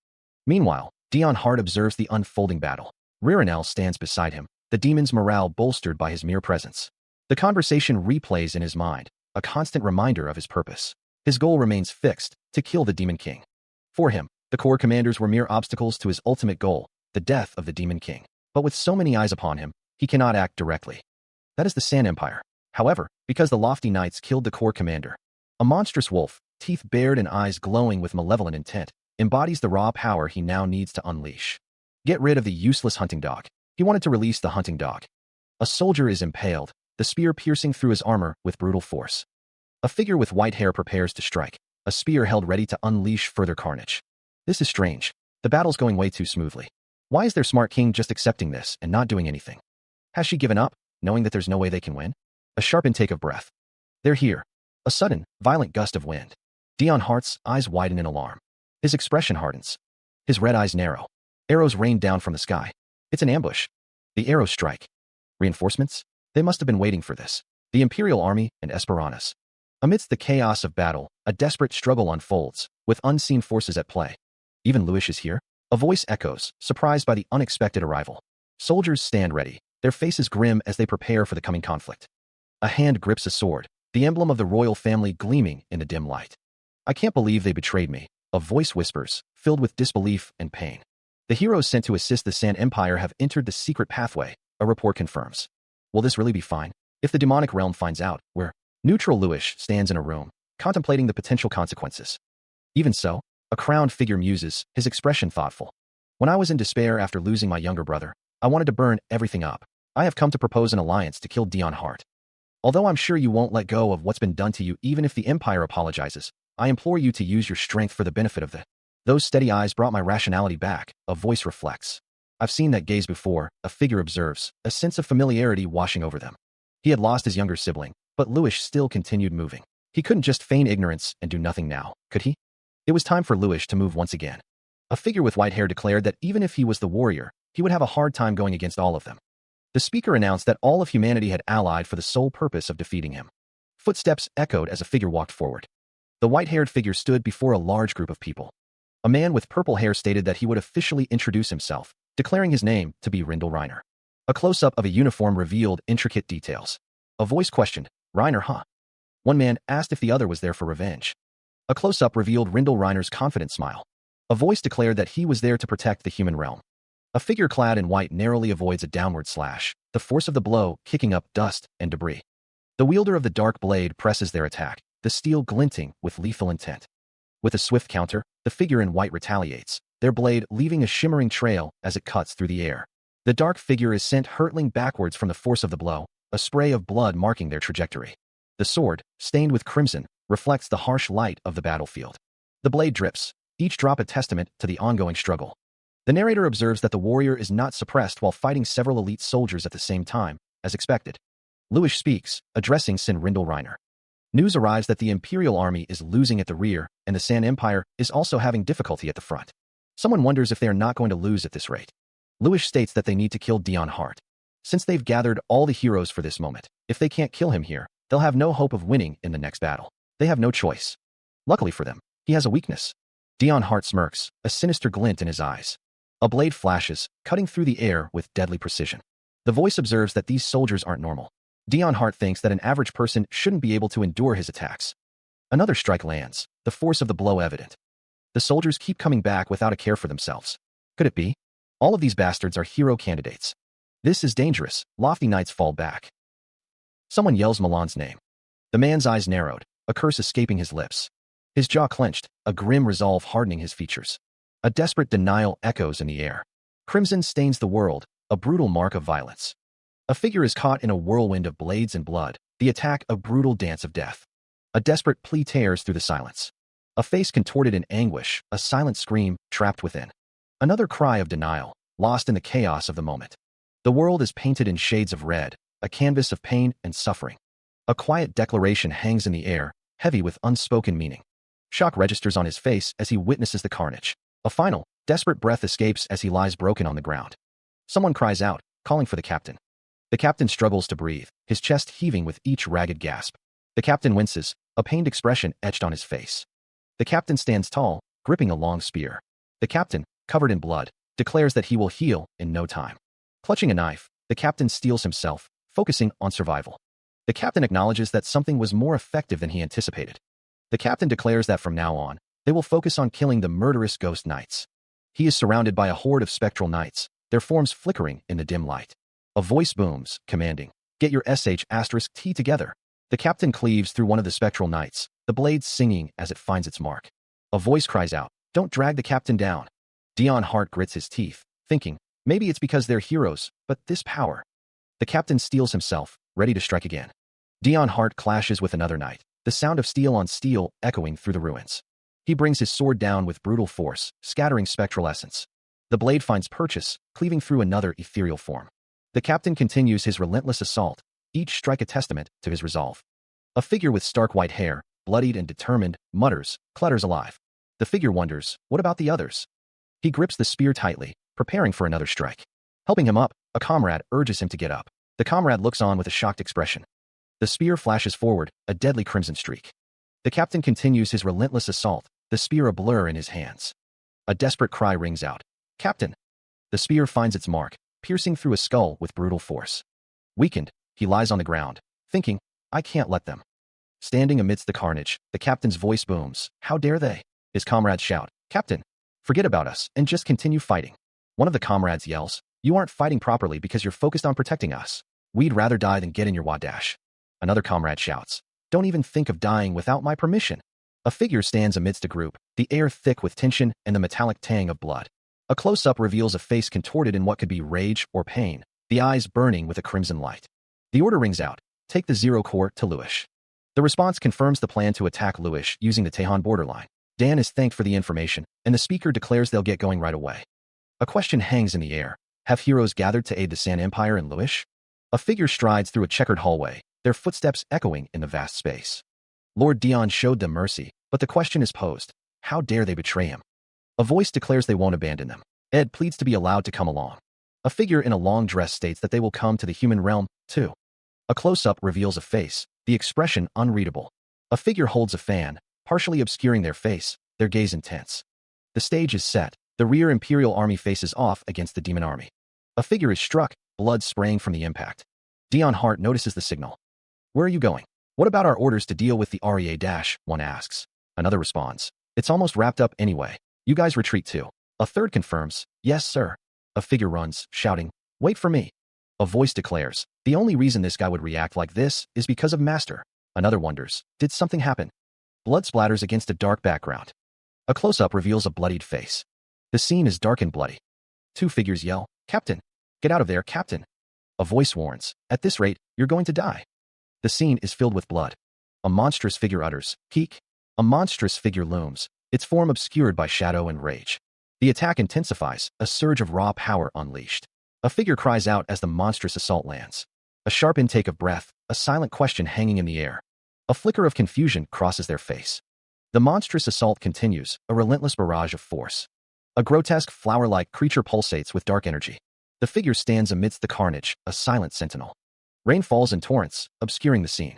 Meanwhile, Dion Hart observes the unfolding battle. Ririnel stands beside him, the demon's morale bolstered by his mere presence. The conversation replays in his mind, a constant reminder of his purpose. His goal remains fixed, to kill the Demon King. For him, the Corps commanders were mere obstacles to his ultimate goal, the death of the Demon King. But with so many eyes upon him, he cannot act directly. That is the San Empire. However, because the lofty knights killed the Corps commander, a monstrous wolf, teeth bared and eyes glowing with malevolent intent, embodies the raw power he now needs to unleash. Get rid of the useless hunting dog. He wanted to release the hunting dog. A soldier is impaled, the spear piercing through his armor with brutal force. A figure with white hair prepares to strike, a spear held ready to unleash further carnage. This is strange. The battle's going way too smoothly. Why is their smart king just accepting this and not doing anything? Has she given up, knowing that there's no way they can win? A sharp intake of breath. They're here. A sudden, violent gust of wind. Dion Hart's eyes widen in alarm. His expression hardens. His red eyes narrow. Arrows rain down from the sky. It's an ambush. The arrows strike. Reinforcements? They must have been waiting for this. The Imperial Army and Esperanus. Amidst the chaos of battle, a desperate struggle unfolds, with unseen forces at play. Even Lewis is here? A voice echoes, surprised by the unexpected arrival. Soldiers stand ready, their faces grim as they prepare for the coming conflict. A hand grips a sword, the emblem of the royal family gleaming in the dim light. I can't believe they betrayed me, a voice whispers, filled with disbelief and pain. The heroes sent to assist the San Empire have entered the secret pathway, a report confirms. Will this really be fine? If the demonic realm finds out, where neutral Lewis stands in a room, contemplating the potential consequences. Even so, a crowned figure muses, his expression thoughtful. When I was in despair after losing my younger brother, I wanted to burn everything up. I have come to propose an alliance to kill Dion Hart. Although I'm sure you won't let go of what's been done to you even if the Empire apologizes, I implore you to use your strength for the benefit of the... Those steady eyes brought my rationality back, a voice reflects. I've seen that gaze before, a figure observes, a sense of familiarity washing over them. He had lost his younger sibling, but Lewis still continued moving. He couldn't just feign ignorance and do nothing now, could he? It was time for Lewis to move once again. A figure with white hair declared that even if he was the warrior, he would have a hard time going against all of them. The speaker announced that all of humanity had allied for the sole purpose of defeating him. Footsteps echoed as a figure walked forward. The white-haired figure stood before a large group of people. A man with purple hair stated that he would officially introduce himself, declaring his name to be Rindel Reiner. A close-up of a uniform revealed intricate details. A voice questioned, Reiner, huh? One man asked if the other was there for revenge. A close-up revealed Rindel Reiner's confident smile. A voice declared that he was there to protect the human realm. A figure clad in white narrowly avoids a downward slash, the force of the blow kicking up dust and debris. The wielder of the dark blade presses their attack, the steel glinting with lethal intent. With a swift counter, the figure in white retaliates, their blade leaving a shimmering trail as it cuts through the air. The dark figure is sent hurtling backwards from the force of the blow, a spray of blood marking their trajectory. The sword, stained with crimson, reflects the harsh light of the battlefield. The blade drips, each drop a testament to the ongoing struggle. The narrator observes that the warrior is not suppressed while fighting several elite soldiers at the same time, as expected. Lewis speaks, addressing Sin Rindel Reiner. News arrives that the Imperial Army is losing at the rear, and the San Empire is also having difficulty at the front. Someone wonders if they are not going to lose at this rate. Lewis states that they need to kill Dion Hart. Since they've gathered all the heroes for this moment, if they can't kill him here, they'll have no hope of winning in the next battle. They have no choice. Luckily for them, he has a weakness. Dion Hart smirks, a sinister glint in his eyes. A blade flashes, cutting through the air with deadly precision. The voice observes that these soldiers aren't normal. Dion Hart thinks that an average person shouldn't be able to endure his attacks. Another strike lands, the force of the blow evident. The soldiers keep coming back without a care for themselves. Could it be? All of these bastards are hero candidates. This is dangerous. Lofty knights fall back. Someone yells Milan's name. The man's eyes narrowed, a curse escaping his lips. His jaw clenched, a grim resolve hardening his features. A desperate denial echoes in the air. Crimson stains the world, a brutal mark of violence. A figure is caught in a whirlwind of blades and blood, the attack a brutal dance of death. A desperate plea tears through the silence. A face contorted in anguish, a silent scream trapped within. Another cry of denial, lost in the chaos of the moment. The world is painted in shades of red, a canvas of pain and suffering. A quiet declaration hangs in the air, heavy with unspoken meaning. Shock registers on his face as he witnesses the carnage. A final, desperate breath escapes as he lies broken on the ground. Someone cries out, calling for the captain. The captain struggles to breathe, his chest heaving with each ragged gasp. The captain winces, a pained expression etched on his face. The captain stands tall, gripping a long spear. The captain, covered in blood, declares that he will heal in no time. Clutching a knife, the captain steels himself, focusing on survival. The captain acknowledges that something was more effective than he anticipated. The captain declares that from now on, they will focus on killing the murderous ghost knights. He is surrounded by a horde of spectral knights, their forms flickering in the dim light. A voice booms, commanding, "Get your sh*T together." The captain cleaves through one of the spectral knights, the blade singing as it finds its mark. A voice cries out, "Don't drag the captain down." Dion Hart grits his teeth, thinking, maybe it's because they're heroes, but this power. The captain steels himself, ready to strike again. Dion Hart clashes with another knight, the sound of steel on steel echoing through the ruins. He brings his sword down with brutal force, scattering spectral essence. The blade finds purchase, cleaving through another ethereal form. The captain continues his relentless assault, each strike a testament to his resolve. A figure with stark white hair, bloodied and determined, mutters, "Clutter's alive." The figure wonders, what about the others? He grips the spear tightly, preparing for another strike. Helping him up, a comrade urges him to get up. The comrade looks on with a shocked expression. The spear flashes forward, a deadly crimson streak. The captain continues his relentless assault, the spear a blur in his hands. A desperate cry rings out, "Captain!" The spear finds its mark, piercing through a skull with brutal force. Weakened, he lies on the ground, thinking, "I can't let them." Standing amidst the carnage, the captain's voice booms, "How dare they?" His comrades shout, "Captain, forget about us and just continue fighting." One of the comrades yells, "You aren't fighting properly because you're focused on protecting us. We'd rather die than get in your wadash." Another comrade shouts, "Don't even think of dying without my permission." A figure stands amidst a group, the air thick with tension and the metallic tang of blood. A close-up reveals a face contorted in what could be rage or pain, the eyes burning with a crimson light. The order rings out, "Take the Zero Corps to Lewis." The response confirms the plan to attack Lewis using the Tehan borderline. Dan is thanked for the information, and the speaker declares they'll get going right away. A question hangs in the air. Have heroes gathered to aid the San Empire in Lewis? A figure strides through a checkered hallway, their footsteps echoing in the vast space. Lord Dion showed them mercy, but the question is posed, how dare they betray him? A voice declares they won't abandon them. Ed pleads to be allowed to come along. A figure in a long dress states that they will come to the human realm, too. A close-up reveals a face, the expression unreadable. A figure holds a fan, partially obscuring their face, their gaze intense. The stage is set, the rear Imperial Army faces off against the Demon Army. A figure is struck, blood spraying from the impact. Dion Hart notices the signal. "Where are you going?" "What about our orders to deal with the REA-?" one asks. Another responds, "It's almost wrapped up anyway." You guys retreat too. A third confirms, yes, sir. A figure runs, shouting, wait for me. A voice declares, the only reason this guy would react like this is because of Master. Another wonders, did something happen? Blood splatters against a dark background. A close-up reveals a bloodied face. The scene is dark and bloody. Two figures yell, Captain! Get out of there, Captain! A voice warns, at this rate, you're going to die. The scene is filled with blood. A monstrous figure utters, Keek! A monstrous figure looms, its form obscured by shadow and rage. The attack intensifies, a surge of raw power unleashed. A figure cries out as the monstrous assault lands. A sharp intake of breath, a silent question hanging in the air. A flicker of confusion crosses their face. The monstrous assault continues, a relentless barrage of force. A grotesque, flower-like creature pulsates with dark energy. The figure stands amidst the carnage, a silent sentinel. Rain falls in torrents, obscuring the scene.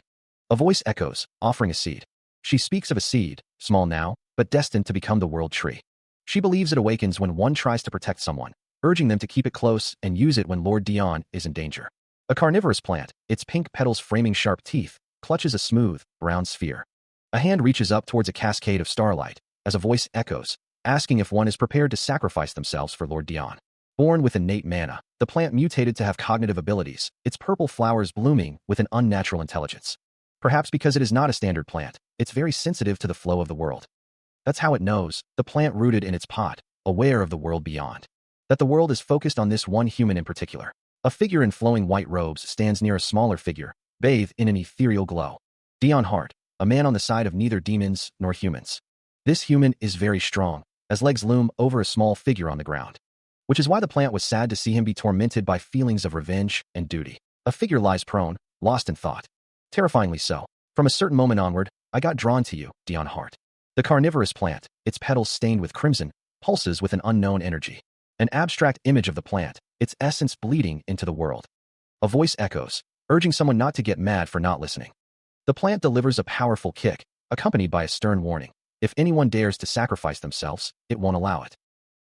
A voice echoes, offering a seed. She speaks of a seed, small now, but destined to become the world tree. She believes it awakens when one tries to protect someone, urging them to keep it close and use it when Lord Dion is in danger. A carnivorous plant, its pink petals framing sharp teeth, clutches a smooth, brown sphere. A hand reaches up towards a cascade of starlight, as a voice echoes, asking if one is prepared to sacrifice themselves for Lord Dion. Born with innate mana, the plant mutated to have cognitive abilities, its purple flowers blooming with an unnatural intelligence. Perhaps because it is not a standard plant, it's very sensitive to the flow of the world. That's how it knows, the plant rooted in its pot, aware of the world beyond. That the world is focused on this one human in particular. A figure in flowing white robes stands near a smaller figure, bathed in an ethereal glow. Dion Hart, a man on the side of neither demons nor humans. This human is very strong, as legs loom over a small figure on the ground. Which is why the plant was sad to see him be tormented by feelings of revenge and duty. A figure lies prone, lost in thought. Terrifyingly so. From a certain moment onward, I got drawn to you, Dion Hart. The carnivorous plant, its petals stained with crimson, pulses with an unknown energy. An abstract image of the plant, its essence bleeding into the world. A voice echoes, urging someone not to get mad for not listening. The plant delivers a powerful kick, accompanied by a stern warning. If anyone dares to sacrifice themselves, it won't allow it.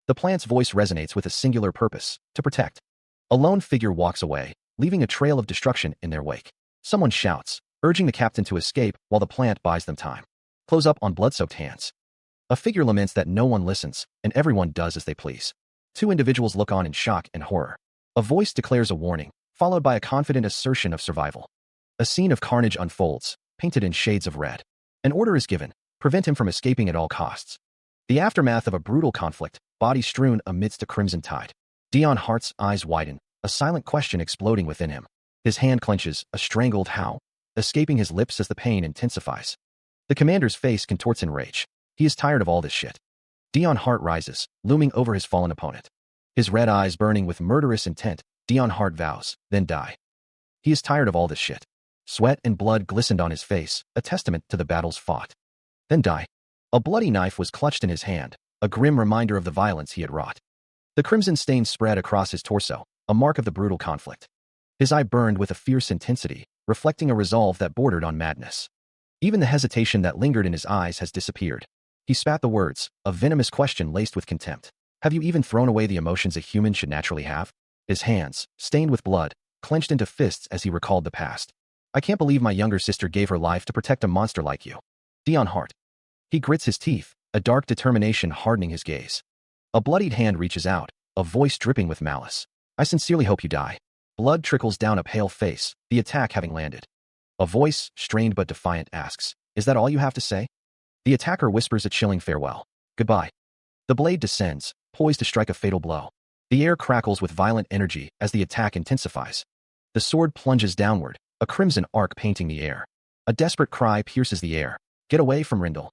The plant's voice resonates with a singular purpose, to protect. A lone figure walks away, leaving a trail of destruction in their wake. Someone shouts, urging the captain to escape while the plant buys them time. Close up on blood-soaked hands. A figure laments that no one listens, and everyone does as they please. Two individuals look on in shock and horror. A voice declares a warning, followed by a confident assertion of survival. A scene of carnage unfolds, painted in shades of red. An order is given, prevent him from escaping at all costs. The aftermath of a brutal conflict, body strewn amidst a crimson tide. Dion Hart's eyes widen, a silent question exploding within him. His hand clenches, a strangled howl, escaping his lips as the pain intensifies. The commander's face contorts in rage. He is tired of all this shit. Dion Hart rises, looming over his fallen opponent. His red eyes burning with murderous intent, Dion Hart vows, then die. He is tired of all this shit. Sweat and blood glistened on his face, a testament to the battles fought. Then die. A bloody knife was clutched in his hand, a grim reminder of the violence he had wrought. The crimson stain spread across his torso, a mark of the brutal conflict. His eye burned with a fierce intensity, reflecting a resolve that bordered on madness. Even the hesitation that lingered in his eyes has disappeared. He spat the words, a venomous question laced with contempt. Have you even thrown away the emotions a human should naturally have? His hands, stained with blood, clenched into fists as he recalled the past. I can't believe my younger sister gave her life to protect a monster like you. Dion Hart. He grits his teeth, a dark determination hardening his gaze. A bloodied hand reaches out, a voice dripping with malice. I sincerely hope you die. Blood trickles down a pale face, the attack having landed. A voice, strained but defiant, asks, is that all you have to say? The attacker whispers a chilling farewell. Goodbye. The blade descends, poised to strike a fatal blow. The air crackles with violent energy as the attack intensifies. The sword plunges downward, a crimson arc painting the air. A desperate cry pierces the air. Get away from Rindle.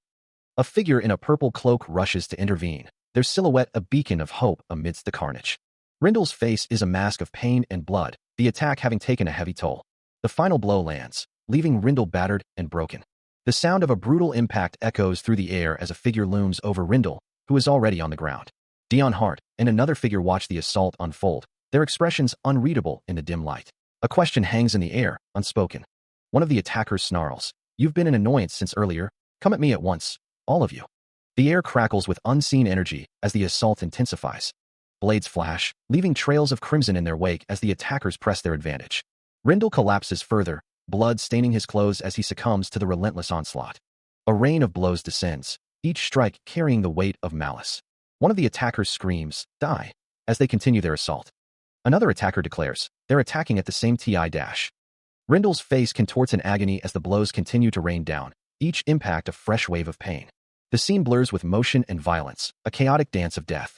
A figure in a purple cloak rushes to intervene, their silhouette a beacon of hope amidst the carnage. Rindle's face is a mask of pain and blood, the attack having taken a heavy toll. The final blow lands, leaving Rindle battered and broken. The sound of a brutal impact echoes through the air as a figure looms over Rindle, who is already on the ground. Dion Hart and another figure watch the assault unfold, their expressions unreadable in the dim light. A question hangs in the air, unspoken. One of the attackers snarls, "You've been an annoyance since earlier. Come at me at once, all of you." The air crackles with unseen energy as the assault intensifies. Blades flash, leaving trails of crimson in their wake as the attackers press their advantage. Rindle collapses further, blood staining his clothes as he succumbs to the relentless onslaught. A rain of blows descends, each strike carrying the weight of malice. One of the attackers screams, "Die," as they continue their assault. Another attacker declares, they're attacking at the same dash. Rindel's face contorts in agony as the blows continue to rain down, each impact a fresh wave of pain. The scene blurs with motion and violence, a chaotic dance of death.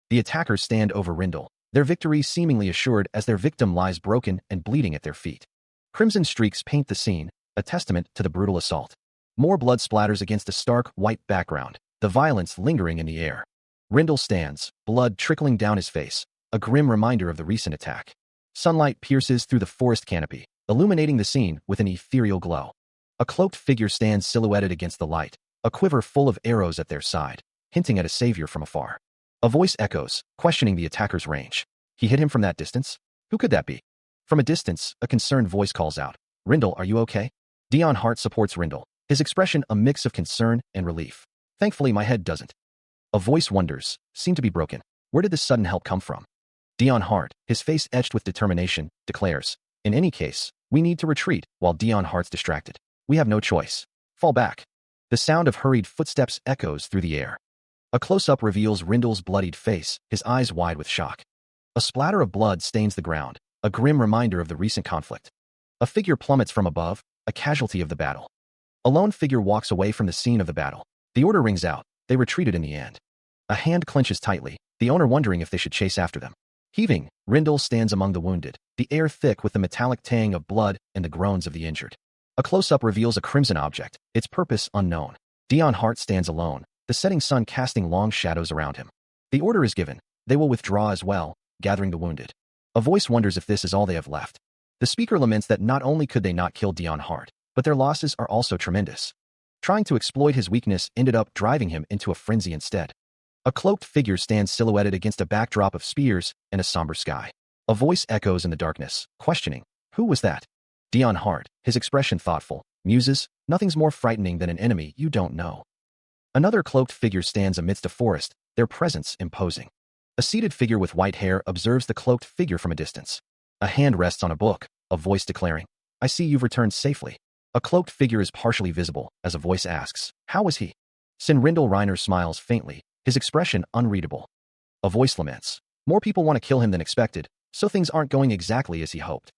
The attackers stand over Rindel, their victory seemingly assured as their victim lies broken and bleeding at their feet. Crimson streaks paint the scene, a testament to the brutal assault. More blood splatters against a stark, white background, the violence lingering in the air. Rindel stands, blood trickling down his face, a grim reminder of the recent attack. Sunlight pierces through the forest canopy, illuminating the scene with an ethereal glow. A cloaked figure stands silhouetted against the light, a quiver full of arrows at their side, hinting at a savior from afar. A voice echoes, questioning the attacker's range. He hit him from that distance? Who could that be? From a distance, a concerned voice calls out, "Rindel, are you okay?" Dion Hart supports Rindel, his expression a mix of concern and relief. "Thankfully, my head doesn't." A voice wonders, "Seem to be broken. Where did this sudden help come from?" Dion Hart, his face etched with determination, declares, "In any case, we need to retreat." While Dion Hart's distracted, "We have no choice. Fall back." The sound of hurried footsteps echoes through the air. A close-up reveals Rindel's bloodied face, his eyes wide with shock. A splatter of blood stains the ground, a grim reminder of the recent conflict. A figure plummets from above, a casualty of the battle. A lone figure walks away from the scene of the battle. The order rings out. They retreated in the end. A hand clenches tightly, the owner wondering if they should chase after them. Heaving, Rindel stands among the wounded, the air thick with the metallic tang of blood and the groans of the injured. A close-up reveals a crimson object, its purpose unknown. Dion Hart stands alone, the setting sun casting long shadows around him. The order is given. They will withdraw as well, gathering the wounded. A voice wonders if this is all they have left. The speaker laments that not only could they not kill Dion Hart, but their losses are also tremendous. Trying to exploit his weakness ended up driving him into a frenzy instead. A cloaked figure stands silhouetted against a backdrop of spears and a somber sky. A voice echoes in the darkness, questioning, "Who was that?" Dion Hart, his expression thoughtful, muses, "Nothing's more frightening than an enemy you don't know." Another cloaked figure stands amidst a forest, their presence imposing. A seated figure with white hair observes the cloaked figure from a distance. A hand rests on a book, a voice declaring, "I see you've returned safely." A cloaked figure is partially visible as a voice asks, "How was he?" Sin Rindel Reiner smiles faintly, his expression unreadable. A voice laments, "More people want to kill him than expected, so things aren't going exactly as he hoped."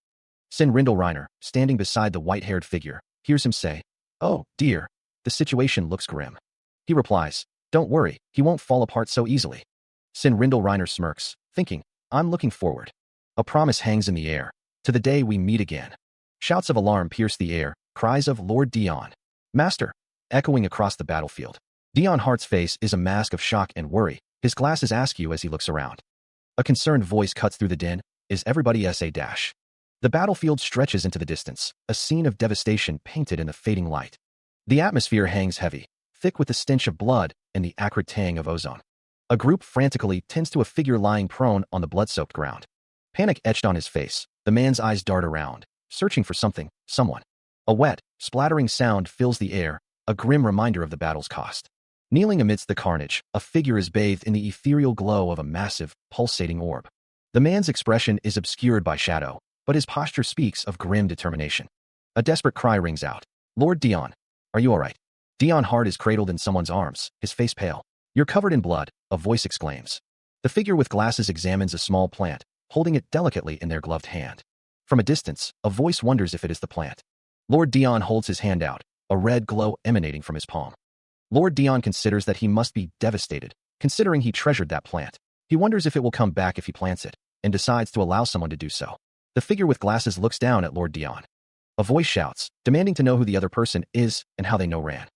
Sin Rindel Reiner, standing beside the white-haired figure, hears him say, "Oh, dear, the situation looks grim." He replies, "Don't worry, he won't fall apart so easily." Sin Rindel Reiner smirks, thinking, "I'm looking forward." A promise hangs in the air, "To the day we meet again." Shouts of alarm pierce the air, cries of "Lord Dion, Master," echoing across the battlefield. Dion Hart's face is a mask of shock and worry, his glasses askew as he looks around. A concerned voice cuts through the din, "Is everybody dash?" The battlefield stretches into the distance, a scene of devastation painted in the fading light. The atmosphere hangs heavy, thick with the stench of blood and the acrid tang of ozone. A group frantically tends to a figure lying prone on the blood-soaked ground. Panic etched on his face, the man's eyes dart around, searching for something, someone. A wet, splattering sound fills the air, a grim reminder of the battle's cost. Kneeling amidst the carnage, a figure is bathed in the ethereal glow of a massive, pulsating orb. The man's expression is obscured by shadow, but his posture speaks of grim determination. A desperate cry rings out, "Lord Dion, are you all right?" Dion Hart is cradled in someone's arms, his face pale. "You're covered in blood," a voice exclaims. The figure with glasses examines a small plant, holding it delicately in their gloved hand. From a distance, a voice wonders if it is the plant. Lord Dion holds his hand out, a red glow emanating from his palm. Lord Dion considers that he must be devastated, considering he treasured that plant. He wonders if it will come back if he plants it, and decides to allow someone to do so. The figure with glasses looks down at Lord Dion. A voice shouts, demanding to know who the other person is and how they know Ran.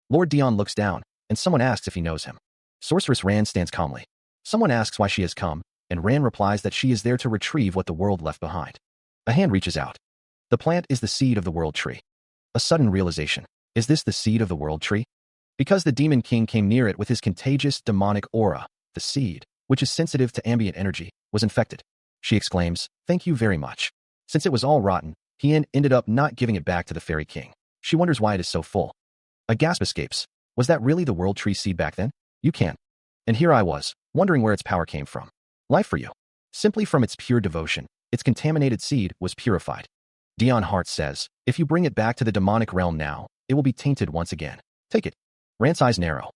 Lord Dion looks down, and someone asks if he knows him. Sorceress Ran stands calmly. Someone asks why she has come, and Ran replies that she is there to retrieve what the world left behind. A hand reaches out. The plant is the seed of the world tree. A sudden realization. Is this the seed of the world tree? Because the Demon King came near it with his contagious demonic aura, the seed, which is sensitive to ambient energy, was infected. She exclaims, "Thank you very much." Since it was all rotten, he ended up not giving it back to the Fairy King. She wonders why it is so full. A gasp escapes. Was that really the world tree seed back then? You can't. And here I was, wondering where its power came from. Life for you. Simply from its pure devotion, its contaminated seed was purified. Dion Hart says, "If you bring it back to the demonic realm now, it will be tainted once again. Take it." Rant's eyes narrow.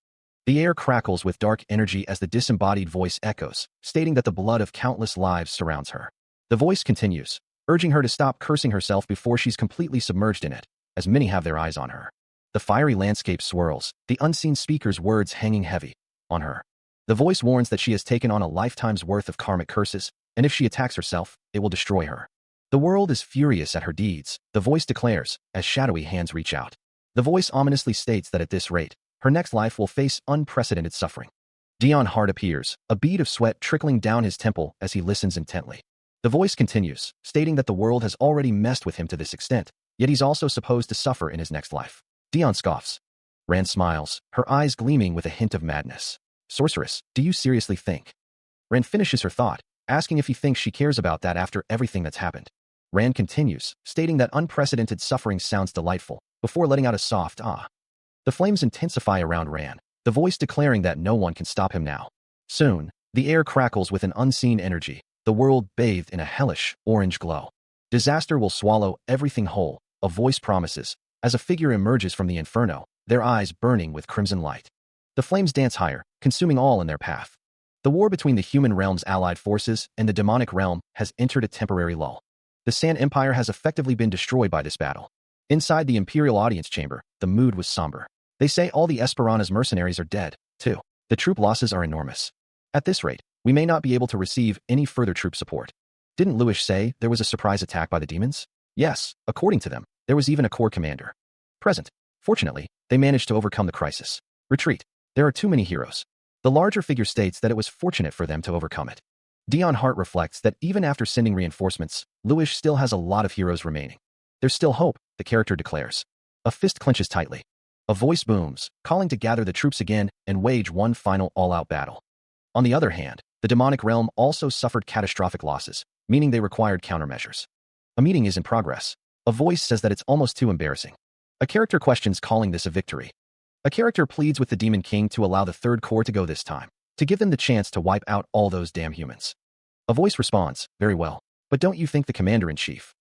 The air crackles with dark energy as the disembodied voice echoes, stating that the blood of countless lives surrounds her. The voice continues, urging her to stop cursing herself before she's completely submerged in it, as many have their eyes on her. The fiery landscape swirls, the unseen speaker's words hanging heavy on her. The voice warns that she has taken on a lifetime's worth of karmic curses, and if she attacks herself, it will destroy her. The world is furious at her deeds, the voice declares, as shadowy hands reach out. The voice ominously states that at this rate, her next life will face unprecedented suffering. Dion's heart appears, a bead of sweat trickling down his temple as he listens intently. The voice continues, stating that the world has already messed with him to this extent, yet he's also supposed to suffer in his next life. Dion scoffs. Rand smiles, her eyes gleaming with a hint of madness. Sorceress, do you seriously think? Rand finishes her thought, asking if he thinks she cares about that after everything that's happened. Rand continues, stating that unprecedented suffering sounds delightful, before letting out a soft ah. The flames intensify around Rand, the voice declaring that no one can stop him now. Soon, the air crackles with an unseen energy, the world bathed in a hellish, orange glow. Disaster will swallow everything whole, a voice promises, as a figure emerges from the inferno, their eyes burning with crimson light. The flames dance higher, consuming all in their path. The war between the human realm's allied forces and the demonic realm has entered a temporary lull. The Sand Empire has effectively been destroyed by this battle. Inside the Imperial audience chamber, the mood was somber. They say all the Esperana's mercenaries are dead, too. The troop losses are enormous. At this rate, we may not be able to receive any further troop support. Didn't Lewis say there was a surprise attack by the demons? Yes, according to them, there was even a corps commander present. Fortunately, they managed to overcome the crisis. Retreat. There are too many heroes. The larger figure states that it was fortunate for them to overcome it. Dion Hart reflects that even after sending reinforcements, Lewis still has a lot of heroes remaining. There's still hope, the character declares. A fist clenches tightly. A voice booms, calling to gather the troops again and wage one final all-out battle. On the other hand, the demonic realm also suffered catastrophic losses, meaning they required countermeasures. A meeting is in progress. A voice says that it's almost too embarrassing. A character questions calling this a victory. A character pleads with the Demon King to allow the Third Corps to go this time, to give them the chance to wipe out all those damn humans. A voice responds, very well, but don't you think the Commander-in-Chief?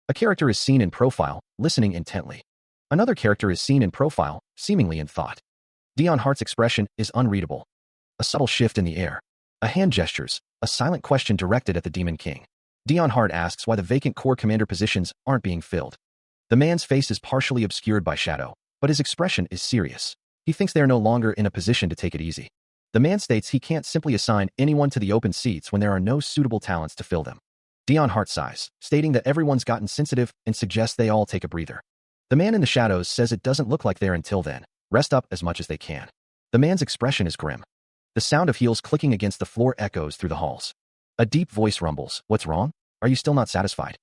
A character is seen in profile, listening intently. Another character is seen in profile, seemingly in thought. Dion Hart's expression is unreadable. A subtle shift in the air. A hand gestures, a silent question directed at the Demon King. Dion Hart asks why the vacant Corps Commander positions aren't being filled. The man's face is partially obscured by shadow, but his expression is serious. He thinks they are no longer in a position to take it easy. The man states he can't simply assign anyone to the open seats when there are no suitable talents to fill them. Dion Hart sighs, stating that everyone's gotten sensitive and suggests they all take a breather. The man in the shadows says it doesn't look like they're until then. Rest up as much as they can. The man's expression is grim. The sound of heels clicking against the floor echoes through the halls. A deep voice rumbles, "What's wrong? Are you still not satisfied?"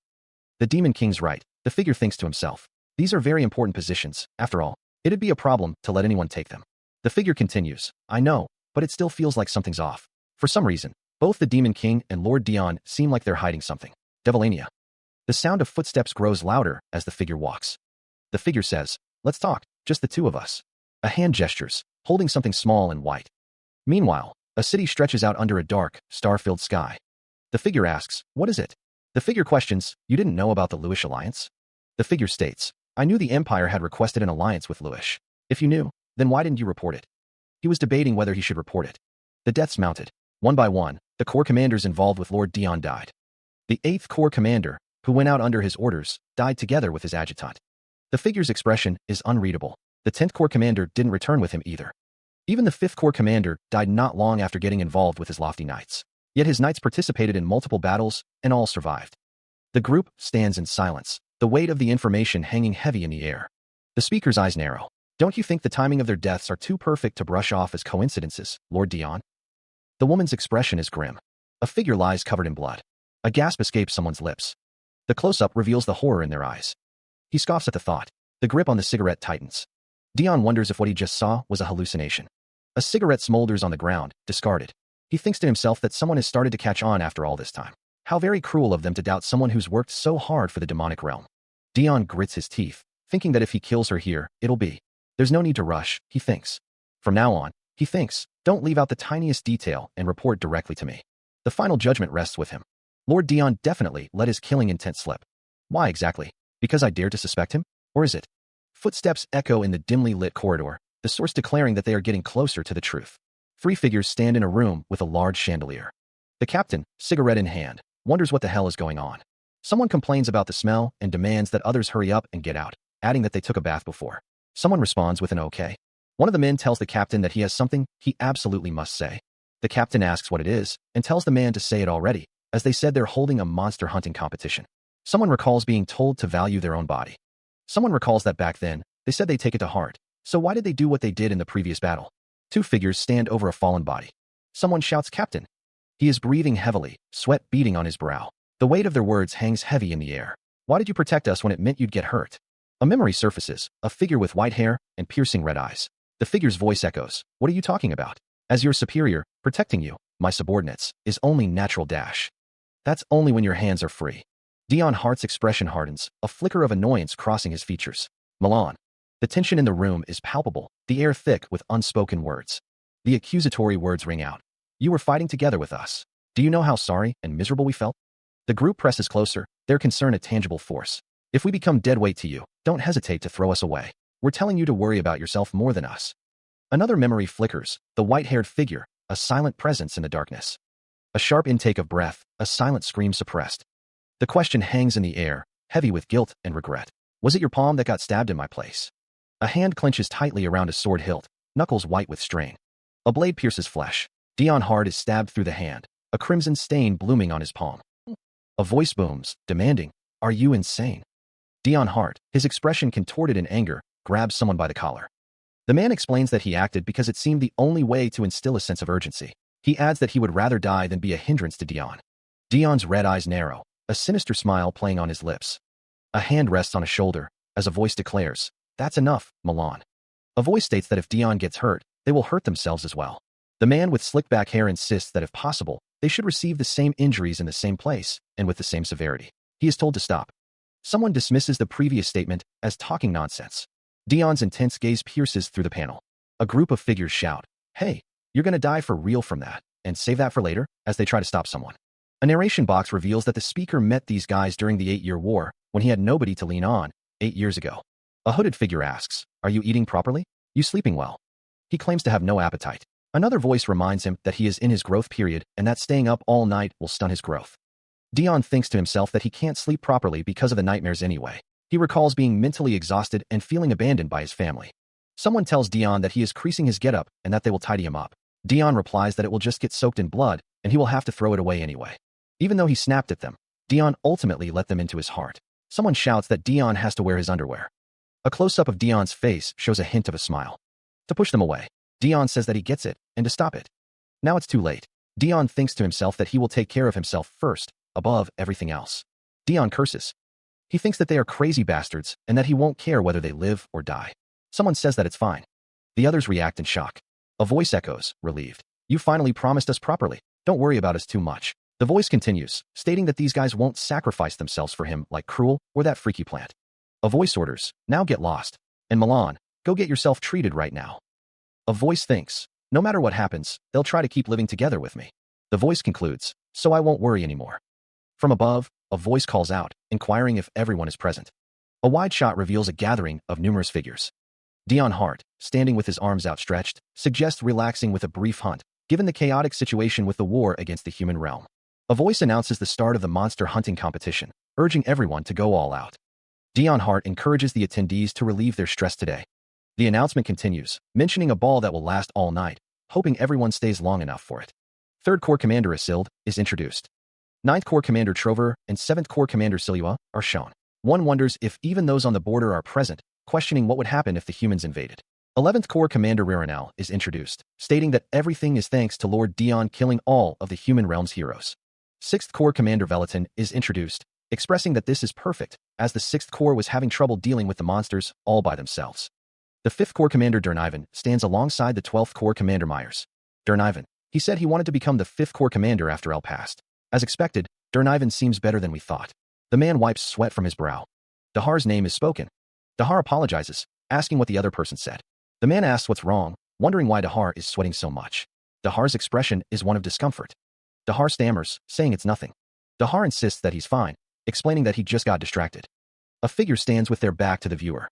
The Demon King's right, the figure thinks to himself. These are very important positions, after all. It'd be a problem to let anyone take them. The figure continues, I know, but it still feels like something's off. For some reason, both the Demon King and Lord Dion seem like they're hiding something. Devilania. The sound of footsteps grows louder as the figure walks. The figure says, let's talk, just the two of us. A hand gestures, holding something small and white. Meanwhile, a city stretches out under a dark, star-filled sky. The figure asks, what is it? The figure questions, you didn't know about the Lewis alliance? The figure states, I knew the Empire had requested an alliance with Lewis. If you knew, then why didn't you report it? He was debating whether he should report it. The deaths mounted. One by one, the Corps commanders involved with Lord Dion died. The 8th Corps commander, who went out under his orders, died together with his adjutant. The figure's expression is unreadable. The 10th Corps commander didn't return with him either. Even the 5th Corps commander died not long after getting involved with his lofty knights. Yet his knights participated in multiple battles, and all survived. The group stands in silence, the weight of the information hanging heavy in the air. The speaker's eyes narrow. Don't you think the timing of their deaths are too perfect to brush off as coincidences, Lord Dion? The woman's expression is grim. A figure lies covered in blood. A gasp escapes someone's lips. The close-up reveals the horror in their eyes. He scoffs at the thought. The grip on the cigarette tightens. Dion wonders if what he just saw was a hallucination. A cigarette smolders on the ground, discarded. He thinks to himself that someone has started to catch on after all this time. How very cruel of them to doubt someone who's worked so hard for the demonic realm. Dion grits his teeth, thinking that if he kills her here, it'll be. There's no need to rush, he thinks. From now on, he thinks, don't leave out the tiniest detail and report directly to me. The final judgment rests with him. Lord Dion definitely let his killing intent slip. Why exactly? Because I dared to suspect him? Or is it? Footsteps echo in the dimly lit corridor. The the source declaring that they are getting closer to the truth. 3 figures stand in a room with a large chandelier. The captain, cigarette in hand, wonders what the hell is going on. Someone complains about the smell and demands that others hurry up and get out, adding that they took a bath before. Someone responds with an okay. One of the men tells the captain that he has something he absolutely must say. The captain asks what it is and tells the man to say it already, as they said they're holding a monster hunting competition. Someone recalls being told to value their own body. Someone recalls that back then, they said they take it to heart. So why did they do what they did in the previous battle? 2 figures stand over a fallen body. Someone shouts, "Captain!" He is breathing heavily, sweat beading on his brow. The weight of their words hangs heavy in the air. Why did you protect us when it meant you'd get hurt? A memory surfaces, a figure with white hair and piercing red eyes. The figure's voice echoes, "What are you talking about? As your superior, protecting you, my subordinates, is only natural dash. That's only when your hands are free." Dion Hart's expression hardens, a flicker of annoyance crossing his features. Milan. The tension in the room is palpable, the air thick with unspoken words. The accusatory words ring out. "You were fighting together with us. Do you know how sorry and miserable we felt?" The group presses closer, their concern a tangible force. "If we become dead weight to you, don't hesitate to throw us away. We're telling you to worry about yourself more than us." Another memory flickers, the white-haired figure, a silent presence in the darkness. A sharp intake of breath, a silent scream suppressed. The question hangs in the air, heavy with guilt and regret. "Was it your palm that got stabbed in my place?" A hand clenches tightly around a sword hilt, knuckles white with strain. A blade pierces flesh. Dion Hart is stabbed through the hand, a crimson stain blooming on his palm. A voice booms, demanding, "Are you insane?" Dion Hart, his expression contorted in anger, grabs someone by the collar. The man explains that he acted because it seemed the only way to instill a sense of urgency. He adds that he would rather die than be a hindrance to Dion. Dion's red eyes narrow, a sinister smile playing on his lips. A hand rests on a shoulder, as a voice declares, "That's enough, Milan." A voice states that if Dion gets hurt, they will hurt themselves as well. The man with slick back hair insists that if possible, they should receive the same injuries in the same place, and with the same severity. He is told to stop. Someone dismisses the previous statement as talking nonsense. Dion's intense gaze pierces through the panel. A group of figures shout, "Hey, you're gonna die for real from that, and save that for later," as they try to stop someone. A narration box reveals that the speaker met these guys during the 8-year war, when he had nobody to lean on, 8 years ago. A hooded figure asks, "Are you eating properly? You sleeping well?" He claims to have no appetite. Another voice reminds him that he is in his growth period and that staying up all night will stunt his growth. Dion thinks to himself that he can't sleep properly because of the nightmares anyway. He recalls being mentally exhausted and feeling abandoned by his family. Someone tells Dion that he is creasing his getup and that they will tidy him up. Dion replies that it will just get soaked in blood and he will have to throw it away anyway. Even though he snapped at them, Dion ultimately let them into his heart. Someone shouts that Dion has to wear his underwear. A close-up of Dion's face shows a hint of a smile. To push them away, Dion says that he gets it, and to stop it. Now it's too late. Dion thinks to himself that he will take care of himself first, above everything else. Dion curses. He thinks that they are crazy bastards, and that he won't care whether they live or die. Someone says that it's fine. The others react in shock. A voice echoes, relieved. "You finally promised us properly. Don't worry about us too much." The voice continues, stating that these guys won't sacrifice themselves for him like Cruel or that freaky plant. A voice orders, "Now get lost. And Milan, go get yourself treated right now." A voice thinks, "No matter what happens, they'll try to keep living together with me." The voice concludes, "So I won't worry anymore." From above, a voice calls out, inquiring if everyone is present. A wide shot reveals a gathering of numerous figures. Dion Hart, standing with his arms outstretched, suggests relaxing with a brief hunt, given the chaotic situation with the war against the human realm. A voice announces the start of the monster hunting competition, urging everyone to go all out. Dion Hart encourages the attendees to relieve their stress today. The announcement continues, mentioning a ball that will last all night, hoping everyone stays long enough for it. 3rd Corps Commander Isilde is introduced. 9th Corps Commander Trover and 7th Corps Commander Silua are shown. One wonders if even those on the border are present, questioning what would happen if the humans invaded. 11th Corps Commander Riranel is introduced, stating that everything is thanks to Lord Dion killing all of the human realm's heroes. 6th Corps Commander Velatin is introduced, expressing that this is perfect, as the 6th Corps was having trouble dealing with the monsters all by themselves. The 5th Corps Commander Derniven stands alongside the 12th Corps Commander Myers. Derniven, he said he wanted to become the 5th Corps Commander after El passed. As expected, Derniven seems better than we thought. The man wipes sweat from his brow. Dahar's name is spoken. Dahar apologizes, asking what the other person said. The man asks what's wrong, wondering why Dahar is sweating so much. Dahar's expression is one of discomfort. Dahar stammers, saying it's nothing. Dahar insists that he's fine, explaining that he just got distracted. A figure stands with their back to the viewer.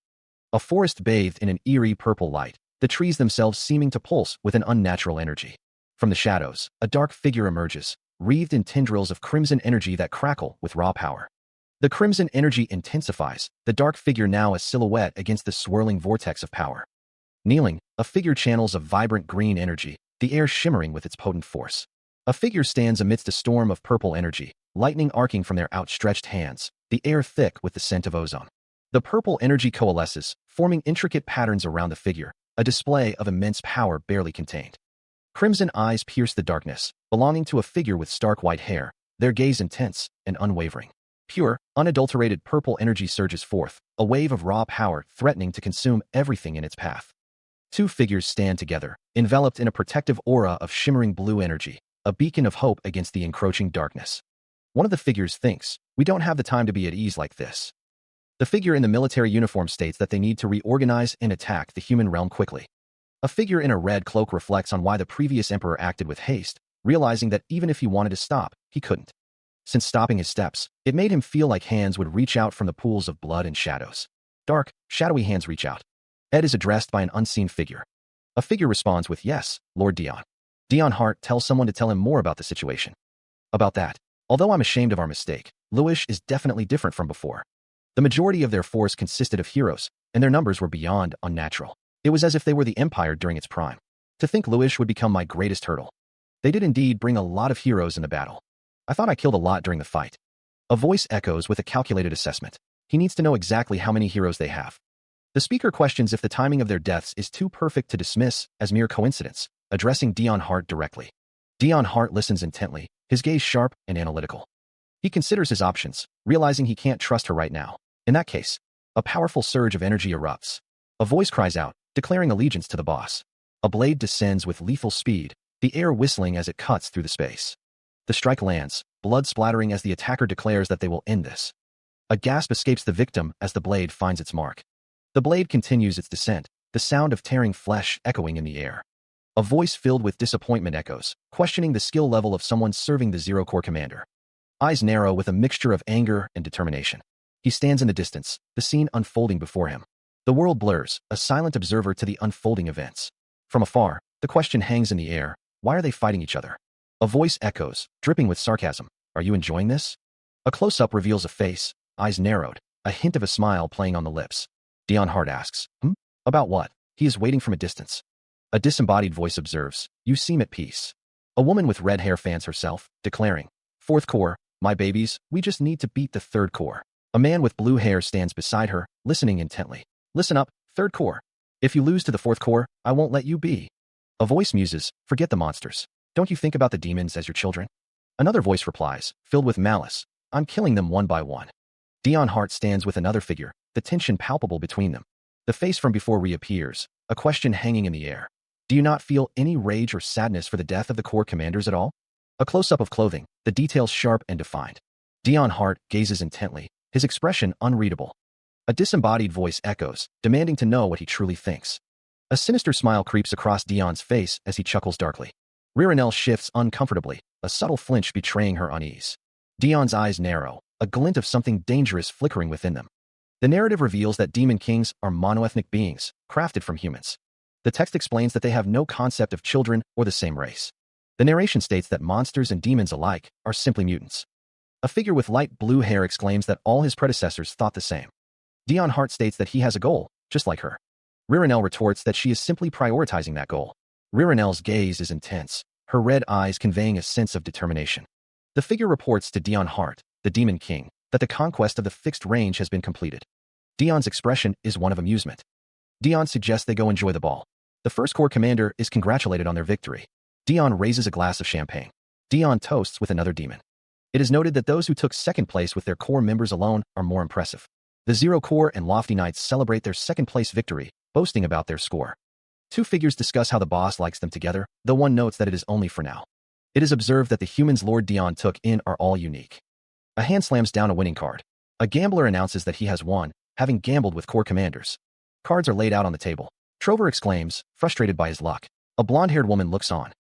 A forest bathed in an eerie purple light, the trees themselves seeming to pulse with an unnatural energy. From the shadows, a dark figure emerges, wreathed in tendrils of crimson energy that crackle with raw power. The crimson energy intensifies, the dark figure now a silhouette against the swirling vortex of power. Kneeling, a figure channels a vibrant green energy, the air shimmering with its potent force. A figure stands amidst a storm of purple energy, lightning arcing from their outstretched hands, the air thick with the scent of ozone. The purple energy coalesces, forming intricate patterns around the figure, a display of immense power barely contained. Crimson eyes pierce the darkness, belonging to a figure with stark white hair, their gaze intense and unwavering. Pure, unadulterated purple energy surges forth, a wave of raw power threatening to consume everything in its path. Two figures stand together, enveloped in a protective aura of shimmering blue energy, a beacon of hope against the encroaching darkness. One of the figures thinks, "We don't have the time to be at ease like this." The figure in the military uniform states that they need to reorganize and attack the human realm quickly. A figure in a red cloak reflects on why the previous emperor acted with haste, realizing that even if he wanted to stop, he couldn't. Since stopping his steps, it made him feel like hands would reach out from the pools of blood and shadows. Dark, shadowy hands reach out. Ed is addressed by an unseen figure. A figure responds with, "Yes, Lord Dion." Dion Hart tells someone to tell him more about the situation. About that, although I'm ashamed of our mistake, Lewis is definitely different from before. The majority of their force consisted of heroes, and their numbers were beyond unnatural. It was as if they were the Empire during its prime. To think Lewis would become my greatest hurdle. They did indeed bring a lot of heroes in the battle. I thought I killed a lot during the fight. A voice echoes with a calculated assessment. He needs to know exactly how many heroes they have. The speaker questions if the timing of their deaths is too perfect to dismiss as mere coincidence, addressing Dion Hart directly. Dion Hart listens intently, his gaze sharp and analytical. He considers his options, realizing he can't trust her right now. In that case, a powerful surge of energy erupts. A voice cries out, declaring allegiance to the boss. A blade descends with lethal speed, the air whistling as it cuts through the space. The strike lands, blood splattering as the attacker declares that they will end this. A gasp escapes the victim as the blade finds its mark. The blade continues its descent, the sound of tearing flesh echoing in the air. A voice filled with disappointment echoes, questioning the skill level of someone serving the Zero Corps commander. Eyes narrow with a mixture of anger and determination. He stands in the distance, the scene unfolding before him. The world blurs, a silent observer to the unfolding events. From afar, the question hangs in the air, why are they fighting each other? A voice echoes, dripping with sarcasm, are you enjoying this? A close-up reveals a face, eyes narrowed, a hint of a smile playing on the lips. Dion Hart asks, About what? He is waiting from a distance. A disembodied voice observes, you seem at peace. A woman with red hair fans herself, declaring, Fourth Corps, my babies, we just need to beat the Third Corps. A man with blue hair stands beside her, listening intently. Listen up, Third Corps. If you lose to the Fourth Corps, I won't let you be. A voice muses, forget the monsters. Don't you think about the demons as your children? Another voice replies, filled with malice, I'm killing them one by one. Dion Hart stands with another figure, the tension palpable between them. The face from before reappears, a question hanging in the air. Do you not feel any rage or sadness for the death of the Corps commanders at all? A close-up of clothing, the details sharp and defined. Dion Hart gazes intently, his expression unreadable. A disembodied voice echoes, demanding to know what he truly thinks. A sinister smile creeps across Dion's face as he chuckles darkly. Ririnelle shifts uncomfortably, a subtle flinch betraying her unease. Dion's eyes narrow, a glint of something dangerous flickering within them. The narrative reveals that demon kings are monoethnic beings, crafted from humans. The text explains that they have no concept of children or the same race. The narration states that monsters and demons alike are simply mutants. A figure with light blue hair exclaims that all his predecessors thought the same. Dion Hart states that he has a goal, just like her. Ririnelle retorts that she is simply prioritizing that goal. Ririnelle's gaze is intense, her red eyes conveying a sense of determination. The figure reports to Dion Hart, the Demon King, that the conquest of the fixed range has been completed. Dion's expression is one of amusement. Dion suggests they go enjoy the ball. The First Corps commander is congratulated on their victory. Dion raises a glass of champagne. Dion toasts with another demon. It is noted that those who took second place with their Corps members alone are more impressive. The Zero Corps and Lofty Knights celebrate their second-place victory, boasting about their score. Two figures discuss how the boss likes them together, though one notes that it is only for now. It is observed that the humans Lord Dion took in are all unique. A hand slams down a winning card. A gambler announces that he has won, having gambled with Corps commanders. Cards are laid out on the table. Trover exclaims, frustrated by his luck. A blonde-haired woman looks on.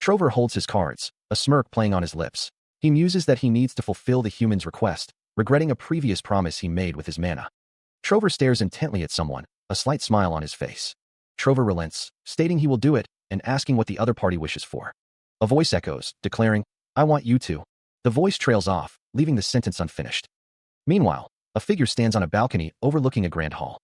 Trover holds his cards, a smirk playing on his lips. He muses that he needs to fulfill the human's request, regretting a previous promise he made with his mana. Trover stares intently at someone, a slight smile on his face. Trover relents, stating he will do it and asking what the other party wishes for. A voice echoes, declaring, "I want you to." The voice trails off, leaving the sentence unfinished. Meanwhile, a figure stands on a balcony overlooking a grand hall.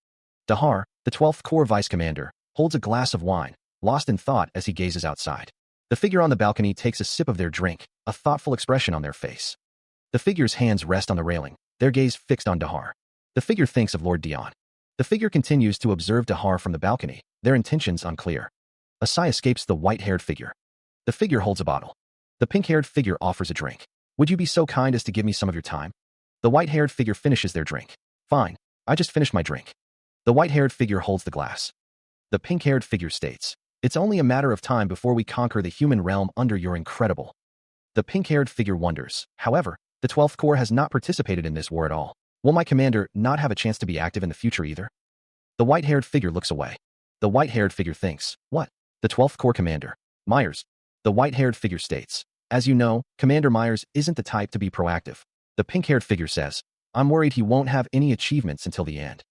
Dahar, the 12th Corps vice commander, holds a glass of wine, lost in thought as he gazes outside. The figure on the balcony takes a sip of their drink, a thoughtful expression on their face. The figure's hands rest on the railing, their gaze fixed on Dahar. The figure thinks of Lord Dion. The figure continues to observe Dahar from the balcony, their intentions unclear. A sigh escapes the white-haired figure. The figure holds a bottle. The pink-haired figure offers a drink. "Would you be so kind as to give me some of your time?" The white-haired figure finishes their drink. "Fine, I just finished my drink." The white-haired figure holds the glass. The pink-haired figure states, "It's only a matter of time before we conquer the human realm under your incredible." The pink-haired figure wonders, however, the 12th Corps has not participated in this war at all. Will my commander not have a chance to be active in the future either? The white-haired figure looks away. The white-haired figure thinks, "What?" The 12th Corps commander, Myers. The white-haired figure states, "As you know, Commander Myers isn't the type to be proactive." The pink-haired figure says, "I'm worried he won't have any achievements until the end."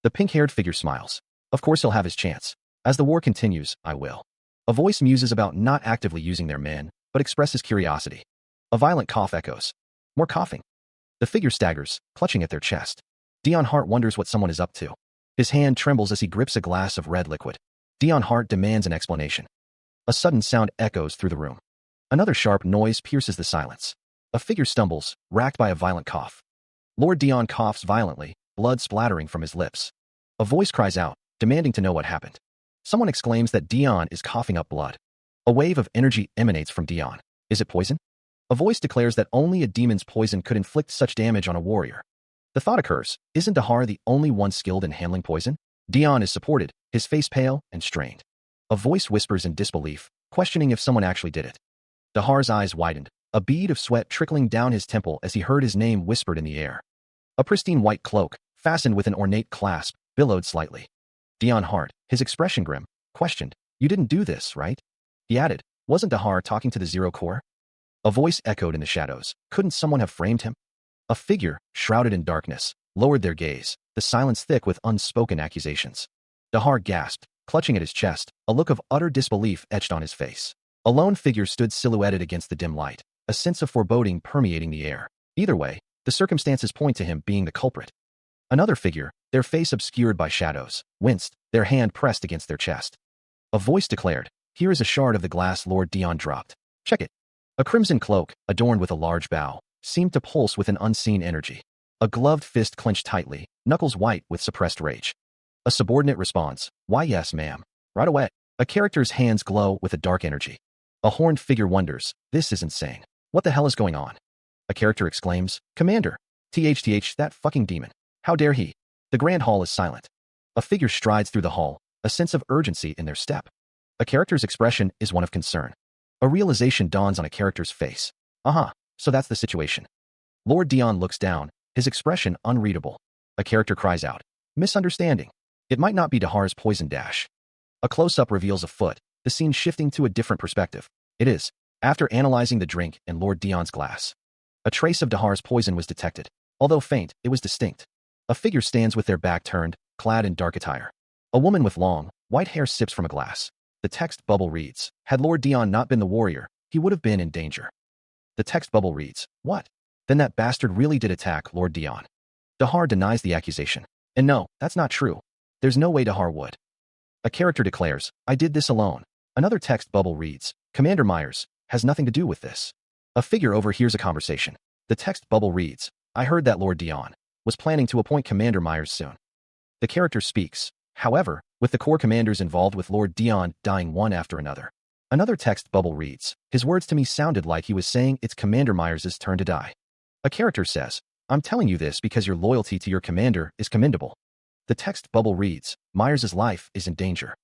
The pink-haired figure smiles. "Of course he'll have his chance. As the war continues, I will." A voice muses about not actively using their men, but expresses curiosity. A violent cough echoes. More coughing. The figure staggers, clutching at their chest. Dion Hart wonders what someone is up to. His hand trembles as he grips a glass of red liquid. Dion Hart demands an explanation. A sudden sound echoes through the room. Another sharp noise pierces the silence. A figure stumbles, racked by a violent cough. Lord Dion coughs violently, blood splattering from his lips. A voice cries out, demanding to know what happened. Someone exclaims that Dion is coughing up blood. A wave of energy emanates from Dion. Is it poison? A voice declares that only a demon's poison could inflict such damage on a warrior. The thought occurs, isn't Dahar the only one skilled in handling poison? Dion is supported, his face pale and strained. A voice whispers in disbelief, questioning if someone actually did it. Dahar's eyes widened, a bead of sweat trickling down his temple as he heard his name whispered in the air. A pristine white cloak, fastened with an ornate clasp, billowed slightly. Dion Hart, his expression grim, questioned, "You didn't do this, right?" He added, "Wasn't Dahar talking to the Zero Corps?" A voice echoed in the shadows. Couldn't someone have framed him? A figure, shrouded in darkness, lowered their gaze, the silence thick with unspoken accusations. Dahar gasped, clutching at his chest, a look of utter disbelief etched on his face. A lone figure stood silhouetted against the dim light, a sense of foreboding permeating the air. Either way, the circumstances point to him being the culprit. Another figure, their face obscured by shadows, winced, their hand pressed against their chest. A voice declared, "Here is a shard of the glass Lord Dion dropped. Check it." A crimson cloak, adorned with a large bow, seemed to pulse with an unseen energy. A gloved fist clenched tightly, knuckles white with suppressed rage. A subordinate responds, "Why yes, ma'am. Right away." A character's hands glow with a dark energy. A horned figure wonders, "This is insane. What the hell is going on?" A character exclaims, "Commander! That fucking demon. How dare he?" The grand hall is silent. A figure strides through the hall, a sense of urgency in their step. A character's expression is one of concern. A realization dawns on a character's face. So that's the situation. Lord Dion looks down, his expression unreadable. A character cries out, "Misunderstanding. It might not be Dahar's poison dash." A close-up reveals a foot, the scene shifting to a different perspective. It is, after analyzing the drink in Lord Dion's glass. A trace of Dahar's poison was detected. Although faint, it was distinct. A figure stands with their back turned, clad in dark attire. A woman with long, white hair sips from a glass. The text bubble reads, "Had Lord Dion not been the warrior, he would have been in danger." The text bubble reads, "What? Then that bastard really did attack Lord Dion." Dahar denies the accusation. And no, that's not true. There's no way Dahar would. A character declares, "I did this alone." Another text bubble reads, "Commander Myers has nothing to do with this." A figure overhears a conversation. The text bubble reads, "I heard that Lord Dion was planning to appoint Commander Myers soon." The character speaks, however, with the Corps commanders involved with Lord Dion dying one after another. Another text bubble reads, "His words to me sounded like he was saying it's Commander Myers' turn to die." A character says, "I'm telling you this because your loyalty to your commander is commendable." The text bubble reads, "Myers' life is in danger."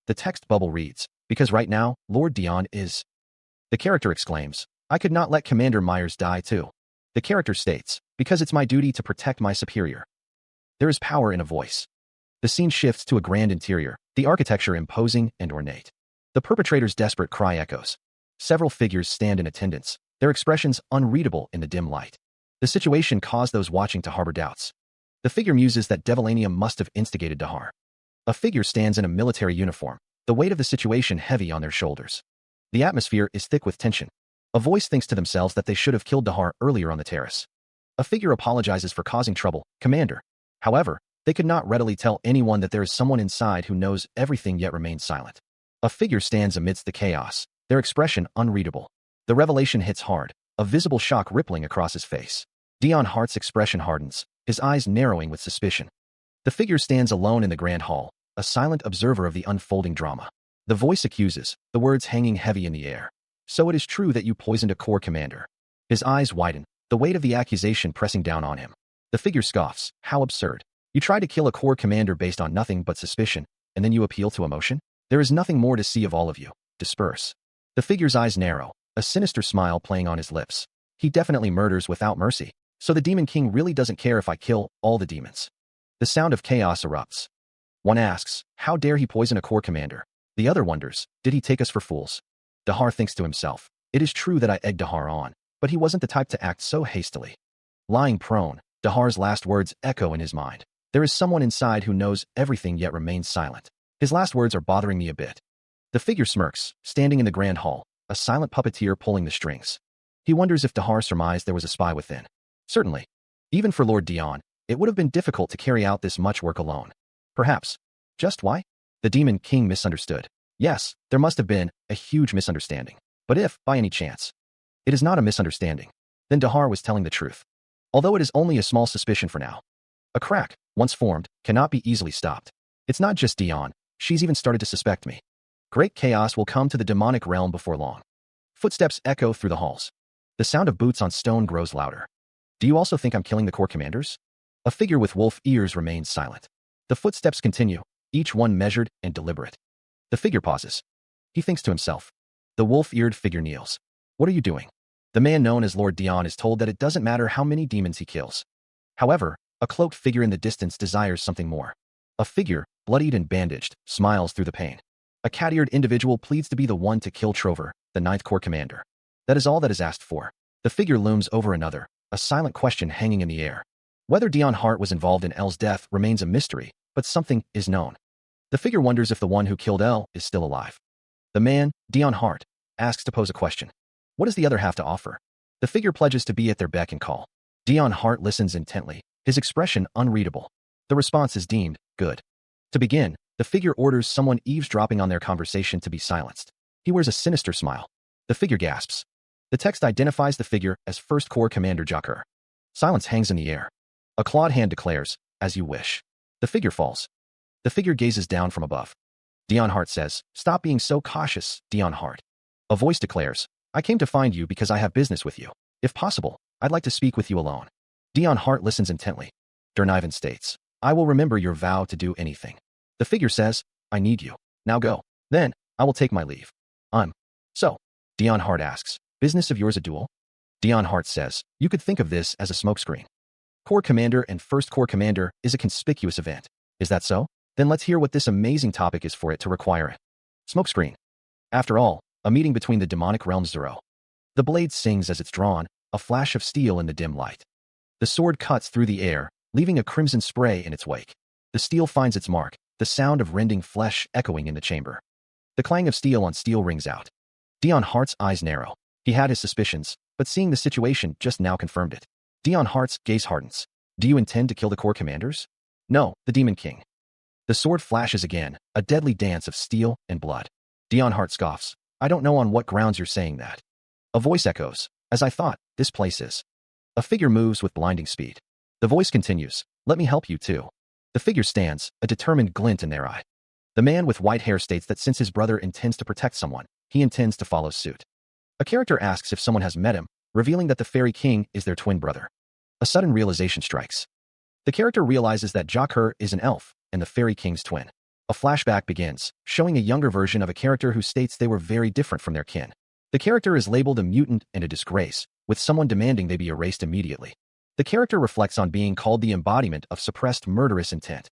The text bubble reads, "Because right now, Lord Dion is." The character exclaims, "I could not let Commander Myers die too." The character states, "Because it's my duty to protect my superior." There is power in a voice. The scene shifts to a grand interior, the architecture imposing and ornate. The perpetrator's desperate cry echoes. Several figures stand in attendance, their expressions unreadable in the dim light. The situation caused those watching to harbor doubts. The figure muses that Devilanium must have instigated Dahar. A figure stands in a military uniform, the weight of the situation heavy on their shoulders. The atmosphere is thick with tension. A voice thinks to themselves that they should have killed Dahar earlier on the terrace. A figure apologizes for causing trouble, Commander. However, they could not readily tell anyone that there is someone inside who knows everything yet remains silent. A figure stands amidst the chaos, their expression unreadable. The revelation hits hard, a visible shock rippling across his face. Dion Hart's expression hardens, his eyes narrowing with suspicion. The figure stands alone in the grand hall, a silent observer of the unfolding drama. The voice accuses, the words hanging heavy in the air. So it is true that you poisoned a corps commander. His eyes widen, the weight of the accusation pressing down on him. The figure scoffs, how absurd. You try to kill a corps commander based on nothing but suspicion, and then you appeal to emotion? There is nothing more to see of all of you. Disperse. The figure's eyes narrow, a sinister smile playing on his lips. He definitely murders without mercy, so the Demon King really doesn't care if I kill all the demons. The sound of chaos erupts. One asks, how dare he poison a corps commander? The other wonders, did he take us for fools? Dahar thinks to himself, it is true that I egged Dahar on, but he wasn't the type to act so hastily. Lying prone, Dahar's last words echo in his mind. There is someone inside who knows everything yet remains silent. His last words are bothering me a bit. The figure smirks, standing in the grand hall, a silent puppeteer pulling the strings. He wonders if Dahar surmised there was a spy within. Certainly. Even for Lord Dion, it would have been difficult to carry out this much work alone. Perhaps. Just why? The Demon King misunderstood. Yes, there must have been a huge misunderstanding. But if, by any chance, it is not a misunderstanding, then Dahar was telling the truth. Although it is only a small suspicion for now. A crack, once formed, cannot be easily stopped. It's not just Dion, she's even started to suspect me. Great chaos will come to the demonic realm before long. Footsteps echo through the halls. The sound of boots on stone grows louder. Do you also think I'm killing the corps commanders? A figure with wolf ears remains silent. The footsteps continue, each one measured and deliberate. The figure pauses. He thinks to himself. The wolf-eared figure kneels. What are you doing? The man known as Lord Dion is told that it doesn't matter how many demons he kills. However, a cloaked figure in the distance desires something more. A figure, bloodied and bandaged, smiles through the pain. A cat-eared individual pleads to be the one to kill Trover, the 9th Corps commander. That is all that is asked for. The figure looms over another, a silent question hanging in the air. Whether Dion Hart was involved in Elle's death remains a mystery, but something is known. The figure wonders if the one who killed Elle is still alive. The man, Dion Hart, asks to pose a question. What does the other have to offer? The figure pledges to be at their beck and call. Dion Hart listens intently, his expression unreadable. The response is deemed good. To begin, the figure orders someone eavesdropping on their conversation to be silenced. He wears a sinister smile. The figure gasps. The text identifies the figure as 1st Corps Commander Joker. Silence hangs in the air. A clawed hand declares, as you wish. The figure falls. The figure gazes down from above. Dion Hart says, stop being so cautious, Dion Hart. A voice declares, I came to find you because I have business with you. If possible, I'd like to speak with you alone. Dion Hart listens intently. Durnivan states, I will remember your vow to do anything. The figure says, I need you. Now go. Then, I will take my leave. So, Dion Hart asks, business of yours a duel? Dion Hart says, you could think of this as a smokescreen. Corps Commander and 1st Corps Commander is a conspicuous event. Is that so? Then let's hear what this amazing topic is for it to require it. Smokescreen. After all, a meeting between the demonic realms Zero. The blade sings as it's drawn, a flash of steel in the dim light. The sword cuts through the air, leaving a crimson spray in its wake. The steel finds its mark, the sound of rending flesh echoing in the chamber. The clang of steel on steel rings out. Dion Hart's eyes narrow. He had his suspicions, but seeing the situation just now confirmed it. Dion Hart's gaze hardens. Do you intend to kill the corps commanders? No, the Demon King. The sword flashes again, a deadly dance of steel and blood. Dion Hart scoffs. I don't know on what grounds you're saying that. A voice echoes. As I thought, this place is. A figure moves with blinding speed. The voice continues. Let me help you too. The figure stands, a determined glint in their eye. The man with white hair states that since his brother intends to protect someone, he intends to follow suit. A character asks if someone has met him, revealing that the Fairy King is their twin brother. A sudden realization strikes. The character realizes that Joker is an elf, and the Fairy King's twin. A flashback begins, showing a younger version of a character who states they were very different from their kin. The character is labeled a mutant and a disgrace, with someone demanding they be erased immediately. The character reflects on being called the embodiment of suppressed murderous intent.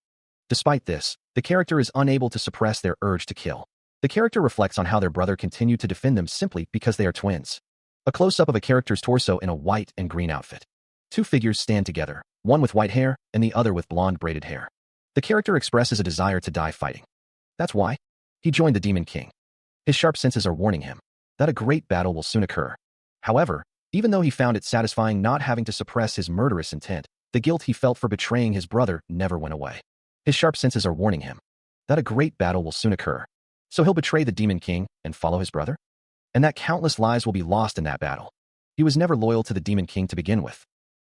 Despite this, the character is unable to suppress their urge to kill. The character reflects on how their brother continued to defend them simply because they are twins. A close-up of a character's torso in a white and green outfit. Two figures stand together, one with white hair and the other with blonde braided hair. The character expresses a desire to die fighting. That's why he joined the Demon King. His sharp senses are warning him that a great battle will soon occur. However, even though he found it satisfying not having to suppress his murderous intent, the guilt he felt for betraying his brother never went away. His sharp senses are warning him that a great battle will soon occur. So he'll betray the Demon King and follow his brother? And that countless lives will be lost in that battle. He was never loyal to the Demon King to begin with.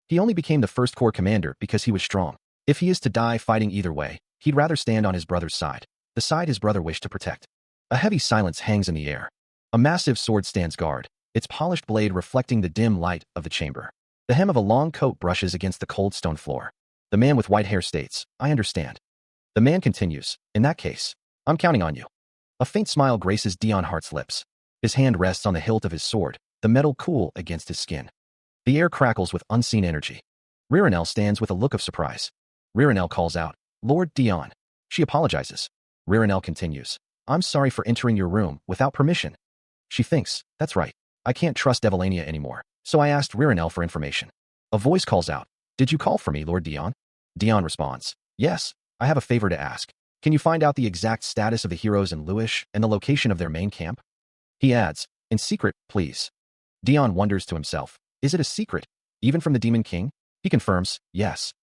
He only became the first corps commander because he was strong. If he is to die fighting either way, he'd rather stand on his brother's side, the side his brother wished to protect. A heavy silence hangs in the air. A massive sword stands guard, its polished blade reflecting the dim light of the chamber. The hem of a long coat brushes against the cold stone floor. The man with white hair states, "I understand." The man continues, "In that case, I'm counting on you." A faint smile graces Dion Hart's lips. His hand rests on the hilt of his sword, the metal cool against his skin. The air crackles with unseen energy. Ririnel stands with a look of surprise. Ririnel calls out, "Lord Dion." She apologizes. Ririnel continues, "I'm sorry for entering your room without permission." She thinks, "That's right. I can't trust Devalania anymore, so I asked Ririnel for information." A voice calls out, "Did you call for me, Lord Dion?" Dion responds, "Yes, I have a favor to ask. Can you find out the exact status of the heroes in Lewis and the location of their main camp?" He adds, "In secret, please." Dion wonders to himself, is it a secret, even from the Demon King? He confirms, yes.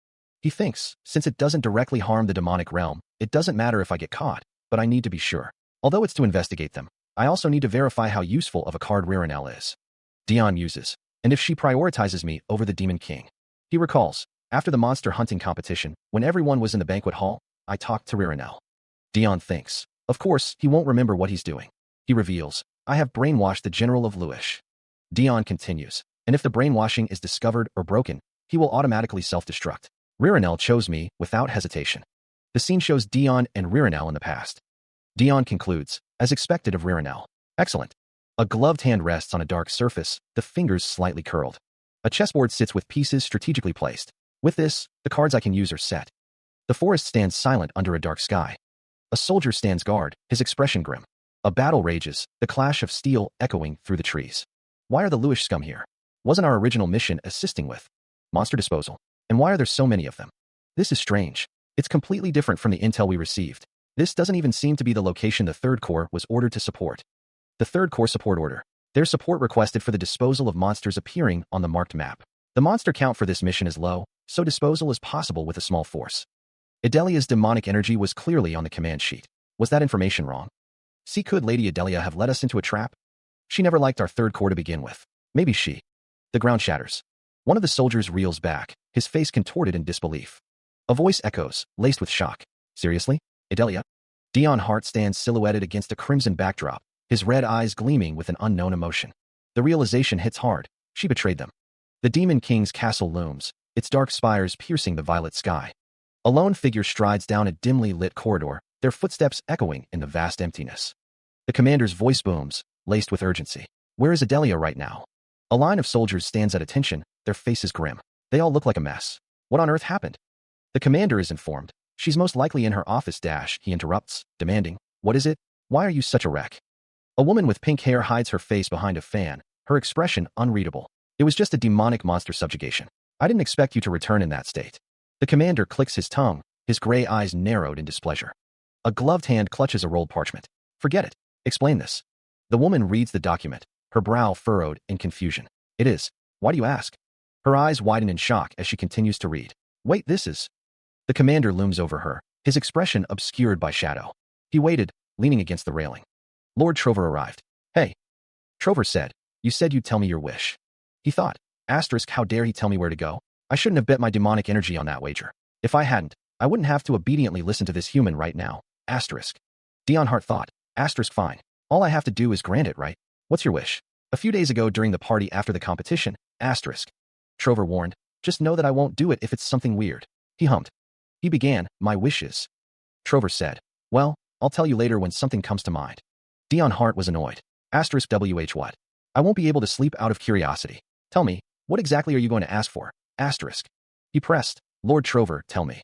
He thinks, since it doesn't directly harm the demonic realm, it doesn't matter if I get caught, but I need to be sure. Although it's to investigate them, I also need to verify how useful of a card Ririnel is. Dion muses, and if she prioritizes me over the Demon King. He recalls, after the monster hunting competition, when everyone was in the banquet hall, I talked to Ririnel. Dion thinks, of course, he won't remember what he's doing. He reveals, I have brainwashed the General of Lewis. Dion continues, and if the brainwashing is discovered or broken, he will automatically self-destruct. Ririnel chose me without hesitation. The scene shows Dion and Ririnel in the past. Dion concludes, as expected of Ririnel. Excellent. A gloved hand rests on a dark surface, the fingers slightly curled. A chessboard sits with pieces strategically placed. With this, the cards I can use are set. The forest stands silent under a dark sky. A soldier stands guard, his expression grim. A battle rages, the clash of steel echoing through the trees. Why are the Lewis scum here? Wasn't our original mission assisting with monster disposal? And why are there so many of them? This is strange. It's completely different from the intel we received. This doesn't even seem to be the location the Third Corps was ordered to support. The Third Corps support order. Their support requested for the disposal of monsters appearing on the marked map. The monster count for this mission is low, so disposal is possible with a small force. Adelia's demonic energy was clearly on the command sheet. Was that information wrong? See, could Lady Adelia have led us into a trap? She never liked our Third Corps to begin with. Maybe she. The ground shatters. One of the soldiers reels back, his face contorted in disbelief. A voice echoes, laced with shock. Seriously? Adelia? Dion Hart stands silhouetted against a crimson backdrop, his red eyes gleaming with an unknown emotion. The realization hits hard. She betrayed them. The Demon King's castle looms, its dark spires piercing the violet sky. A lone figure strides down a dimly lit corridor, their footsteps echoing in the vast emptiness. The commander's voice booms, laced with urgency. Where is Adelia right now? A line of soldiers stands at attention, their faces grim. They all look like a mess. What on earth happened? The commander is informed. She's most likely in her office he interrupts, demanding, what is it? Why are you such a wreck? A woman with pink hair hides her face behind a fan, her expression unreadable. It was just a demonic monster subjugation. I didn't expect you to return in that state. The commander clicks his tongue, his gray eyes narrowed in displeasure. A gloved hand clutches a rolled parchment. Forget it. Explain this. The woman reads the document, her brow furrowed in confusion. It is. Why do you ask? Her eyes widen in shock as she continues to read. Wait, this is... The commander looms over her, his expression obscured by shadow. He waited, leaning against the railing. Lord Trover arrived. Hey. Trover said, you said you'd tell me your wish. He thought, asterisk, how dare he tell me where to go? I shouldn't have bet my demonic energy on that wager. If I hadn't, I wouldn't have to obediently listen to this human right now. Asterisk. Dion Hart thought, asterisk, fine. All I have to do is grant it, right? What's your wish? A few days ago during the party after the competition, asterisk. Trover warned, just know that I won't do it if it's something weird. He hummed. He began, my wishes. Trover said, well, I'll tell you later when something comes to mind. Dion Hart was annoyed. Asterisk WH what? I won't be able to sleep out of curiosity. Tell me, what exactly are you going to ask for? Asterisk. He pressed, Lord Trover, tell me.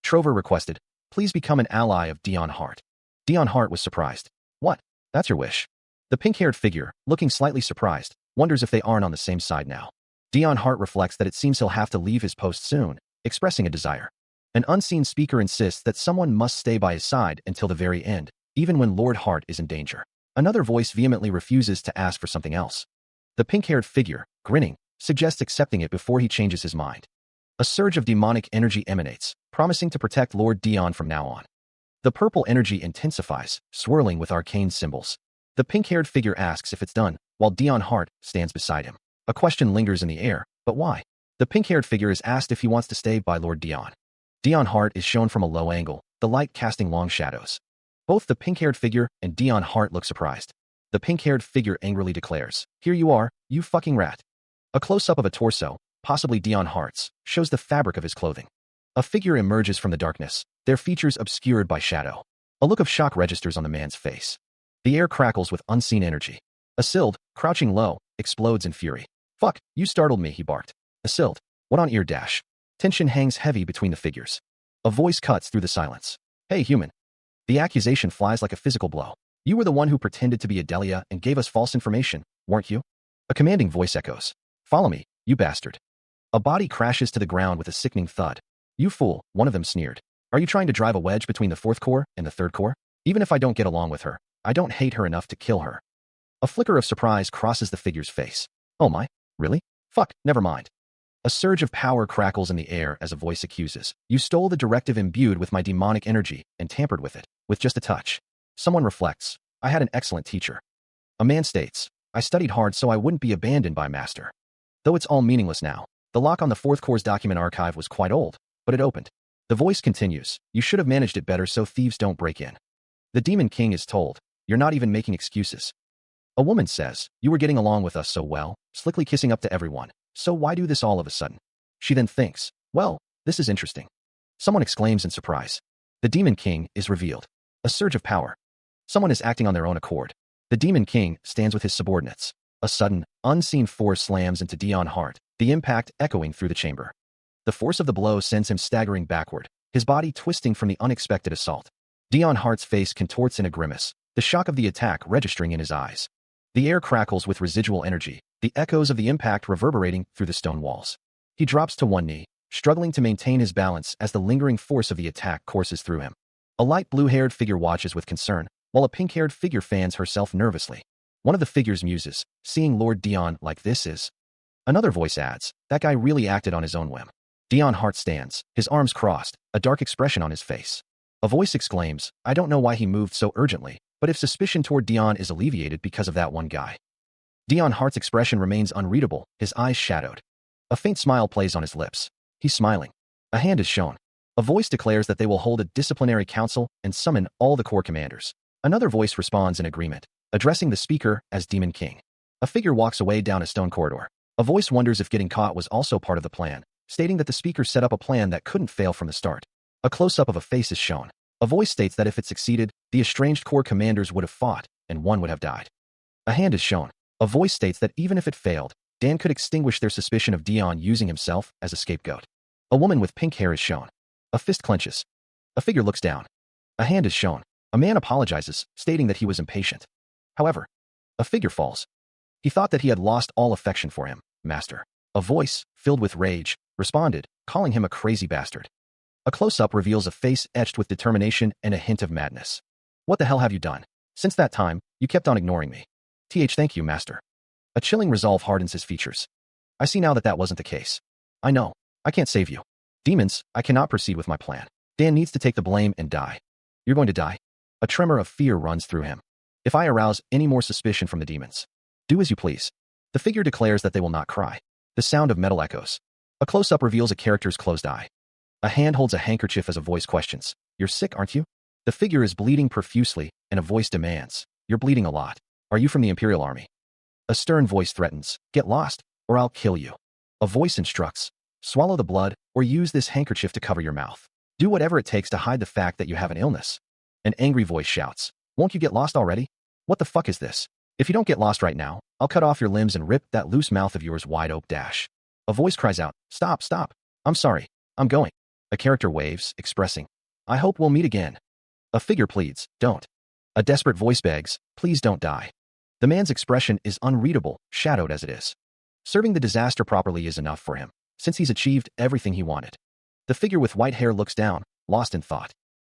Trover requested, please become an ally of Dion Hart. Dion Hart was surprised. What? That's your wish? The pink-haired figure, looking slightly surprised, wonders if they aren't on the same side now. Dion Hart reflects that it seems he'll have to leave his post soon, expressing a desire. An unseen speaker insists that someone must stay by his side until the very end, even when Lord Hart is in danger. Another voice vehemently refuses to ask for something else. The pink-haired figure, grinning, suggests accepting it before he changes his mind. A surge of demonic energy emanates, promising to protect Lord Dion from now on. The purple energy intensifies, swirling with arcane symbols. The pink-haired figure asks if it's done, while Dion Hart stands beside him. A question lingers in the air, but why? The pink-haired figure is asked if he wants to stay by Lord Dion. Dion Hart is shown from a low angle, the light casting long shadows. Both the pink-haired figure and Dion Hart look surprised. The pink-haired figure angrily declares, "Here you are, you fucking rat." A close-up of a torso, possibly Dion Hart's, shows the fabric of his clothing. A figure emerges from the darkness, their features obscured by shadow. A look of shock registers on the man's face. The air crackles with unseen energy. Isilde, crouching low, explodes in fury. "Fuck, you startled me," he barked. Isilde, what on ear dash? Tension hangs heavy between the figures. A voice cuts through the silence. "Hey, human." The accusation flies like a physical blow. "You were the one who pretended to be Adelia and gave us false information, weren't you?" A commanding voice echoes. "Follow me, you bastard." A body crashes to the ground with a sickening thud. "You fool," one of them sneered. "Are you trying to drive a wedge between the fourth core and the third core? Even if I don't get along with her, I don't hate her enough to kill her." A flicker of surprise crosses the figure's face. "Oh my, really? Fuck, never mind." A surge of power crackles in the air as a voice accuses. "You stole the directive imbued with my demonic energy and tampered with it, with just a touch." Someone reflects. "I had an excellent teacher." A man states, "I studied hard so I wouldn't be abandoned by Master." Though it's all meaningless now, the lock on the fourth core's document archive was quite old, but it opened. The voice continues, "You should have managed it better so thieves don't break in." The Demon King is told, "You're not even making excuses." A woman says, "You were getting along with us so well, slickly kissing up to everyone. So why do this all of a sudden?" She then thinks, "Well, this is interesting." Someone exclaims in surprise. The Demon King is revealed. A surge of power. Someone is acting on their own accord. The Demon King stands with his subordinates. A sudden, unseen force slams into Dion Hart, the impact echoing through the chamber. The force of the blow sends him staggering backward, his body twisting from the unexpected assault. Dion Hart's face contorts in a grimace, the shock of the attack registering in his eyes. The air crackles with residual energy, the echoes of the impact reverberating through the stone walls. He drops to one knee, struggling to maintain his balance as the lingering force of the attack courses through him. A light blue-haired figure watches with concern, while a pink-haired figure fans herself nervously. One of the figures muses, "Seeing Lord Dion like this is..." Another voice adds, "That guy really acted on his own whim." Dion Hart stands, his arms crossed, a dark expression on his face. A voice exclaims, "I don't know why he moved so urgently, but if suspicion toward Dion is alleviated because of that one guy." Dion Hart's expression remains unreadable, his eyes shadowed. A faint smile plays on his lips. He's smiling. A hand is shown. A voice declares that they will hold a disciplinary council and summon all the core commanders. Another voice responds in agreement, addressing the speaker as Demon King. A figure walks away down a stone corridor. A voice wonders if getting caught was also part of the plan, stating that the speaker set up a plan that couldn't fail from the start. A close-up of a face is shown. A voice states that if it succeeded, the estranged core commanders would have fought, and one would have died. A hand is shown. A voice states that even if it failed, Dan could extinguish their suspicion of Dion using himself as a scapegoat. A woman with pink hair is shown. A fist clenches. A figure looks down. A hand is shown. A man apologizes, stating that he was impatient. However, a figure falls. He thought that he had lost all affection for him, Master. A voice, filled with rage, responded, calling him a crazy bastard. A close-up reveals a face etched with determination and a hint of madness. "What the hell have you done? Since that time, you kept on ignoring me." Thank you, Master." A chilling resolve hardens his features. "I see now that that wasn't the case. I know. I can't save you. Demons, I cannot proceed with my plan. Dan needs to take the blame and die." "You're going to die." A tremor of fear runs through him. "If I arouse any more suspicion from the demons, do as you please." The figure declares that they will not cry. The sound of metal echoes. A close-up reveals a character's closed eye. A hand holds a handkerchief as a voice questions, "You're sick, aren't you?" The figure is bleeding profusely, and a voice demands, "You're bleeding a lot. Are you from the Imperial Army?" A stern voice threatens, "Get lost, or I'll kill you." A voice instructs, "Swallow the blood, or use this handkerchief to cover your mouth. Do whatever it takes to hide the fact that you have an illness." An angry voice shouts, "Won't you get lost already? What the fuck is this? If you don't get lost right now, I'll cut off your limbs and rip that loose mouth of yours wide open dash." A voice cries out, "Stop, stop. I'm sorry. I'm going." A character waves, expressing, "I hope we'll meet again." A figure pleads, "Don't." A desperate voice begs, "Please don't die." The man's expression is unreadable, shadowed as it is. Serving the disaster properly is enough for him, since he's achieved everything he wanted. The figure with white hair looks down, lost in thought.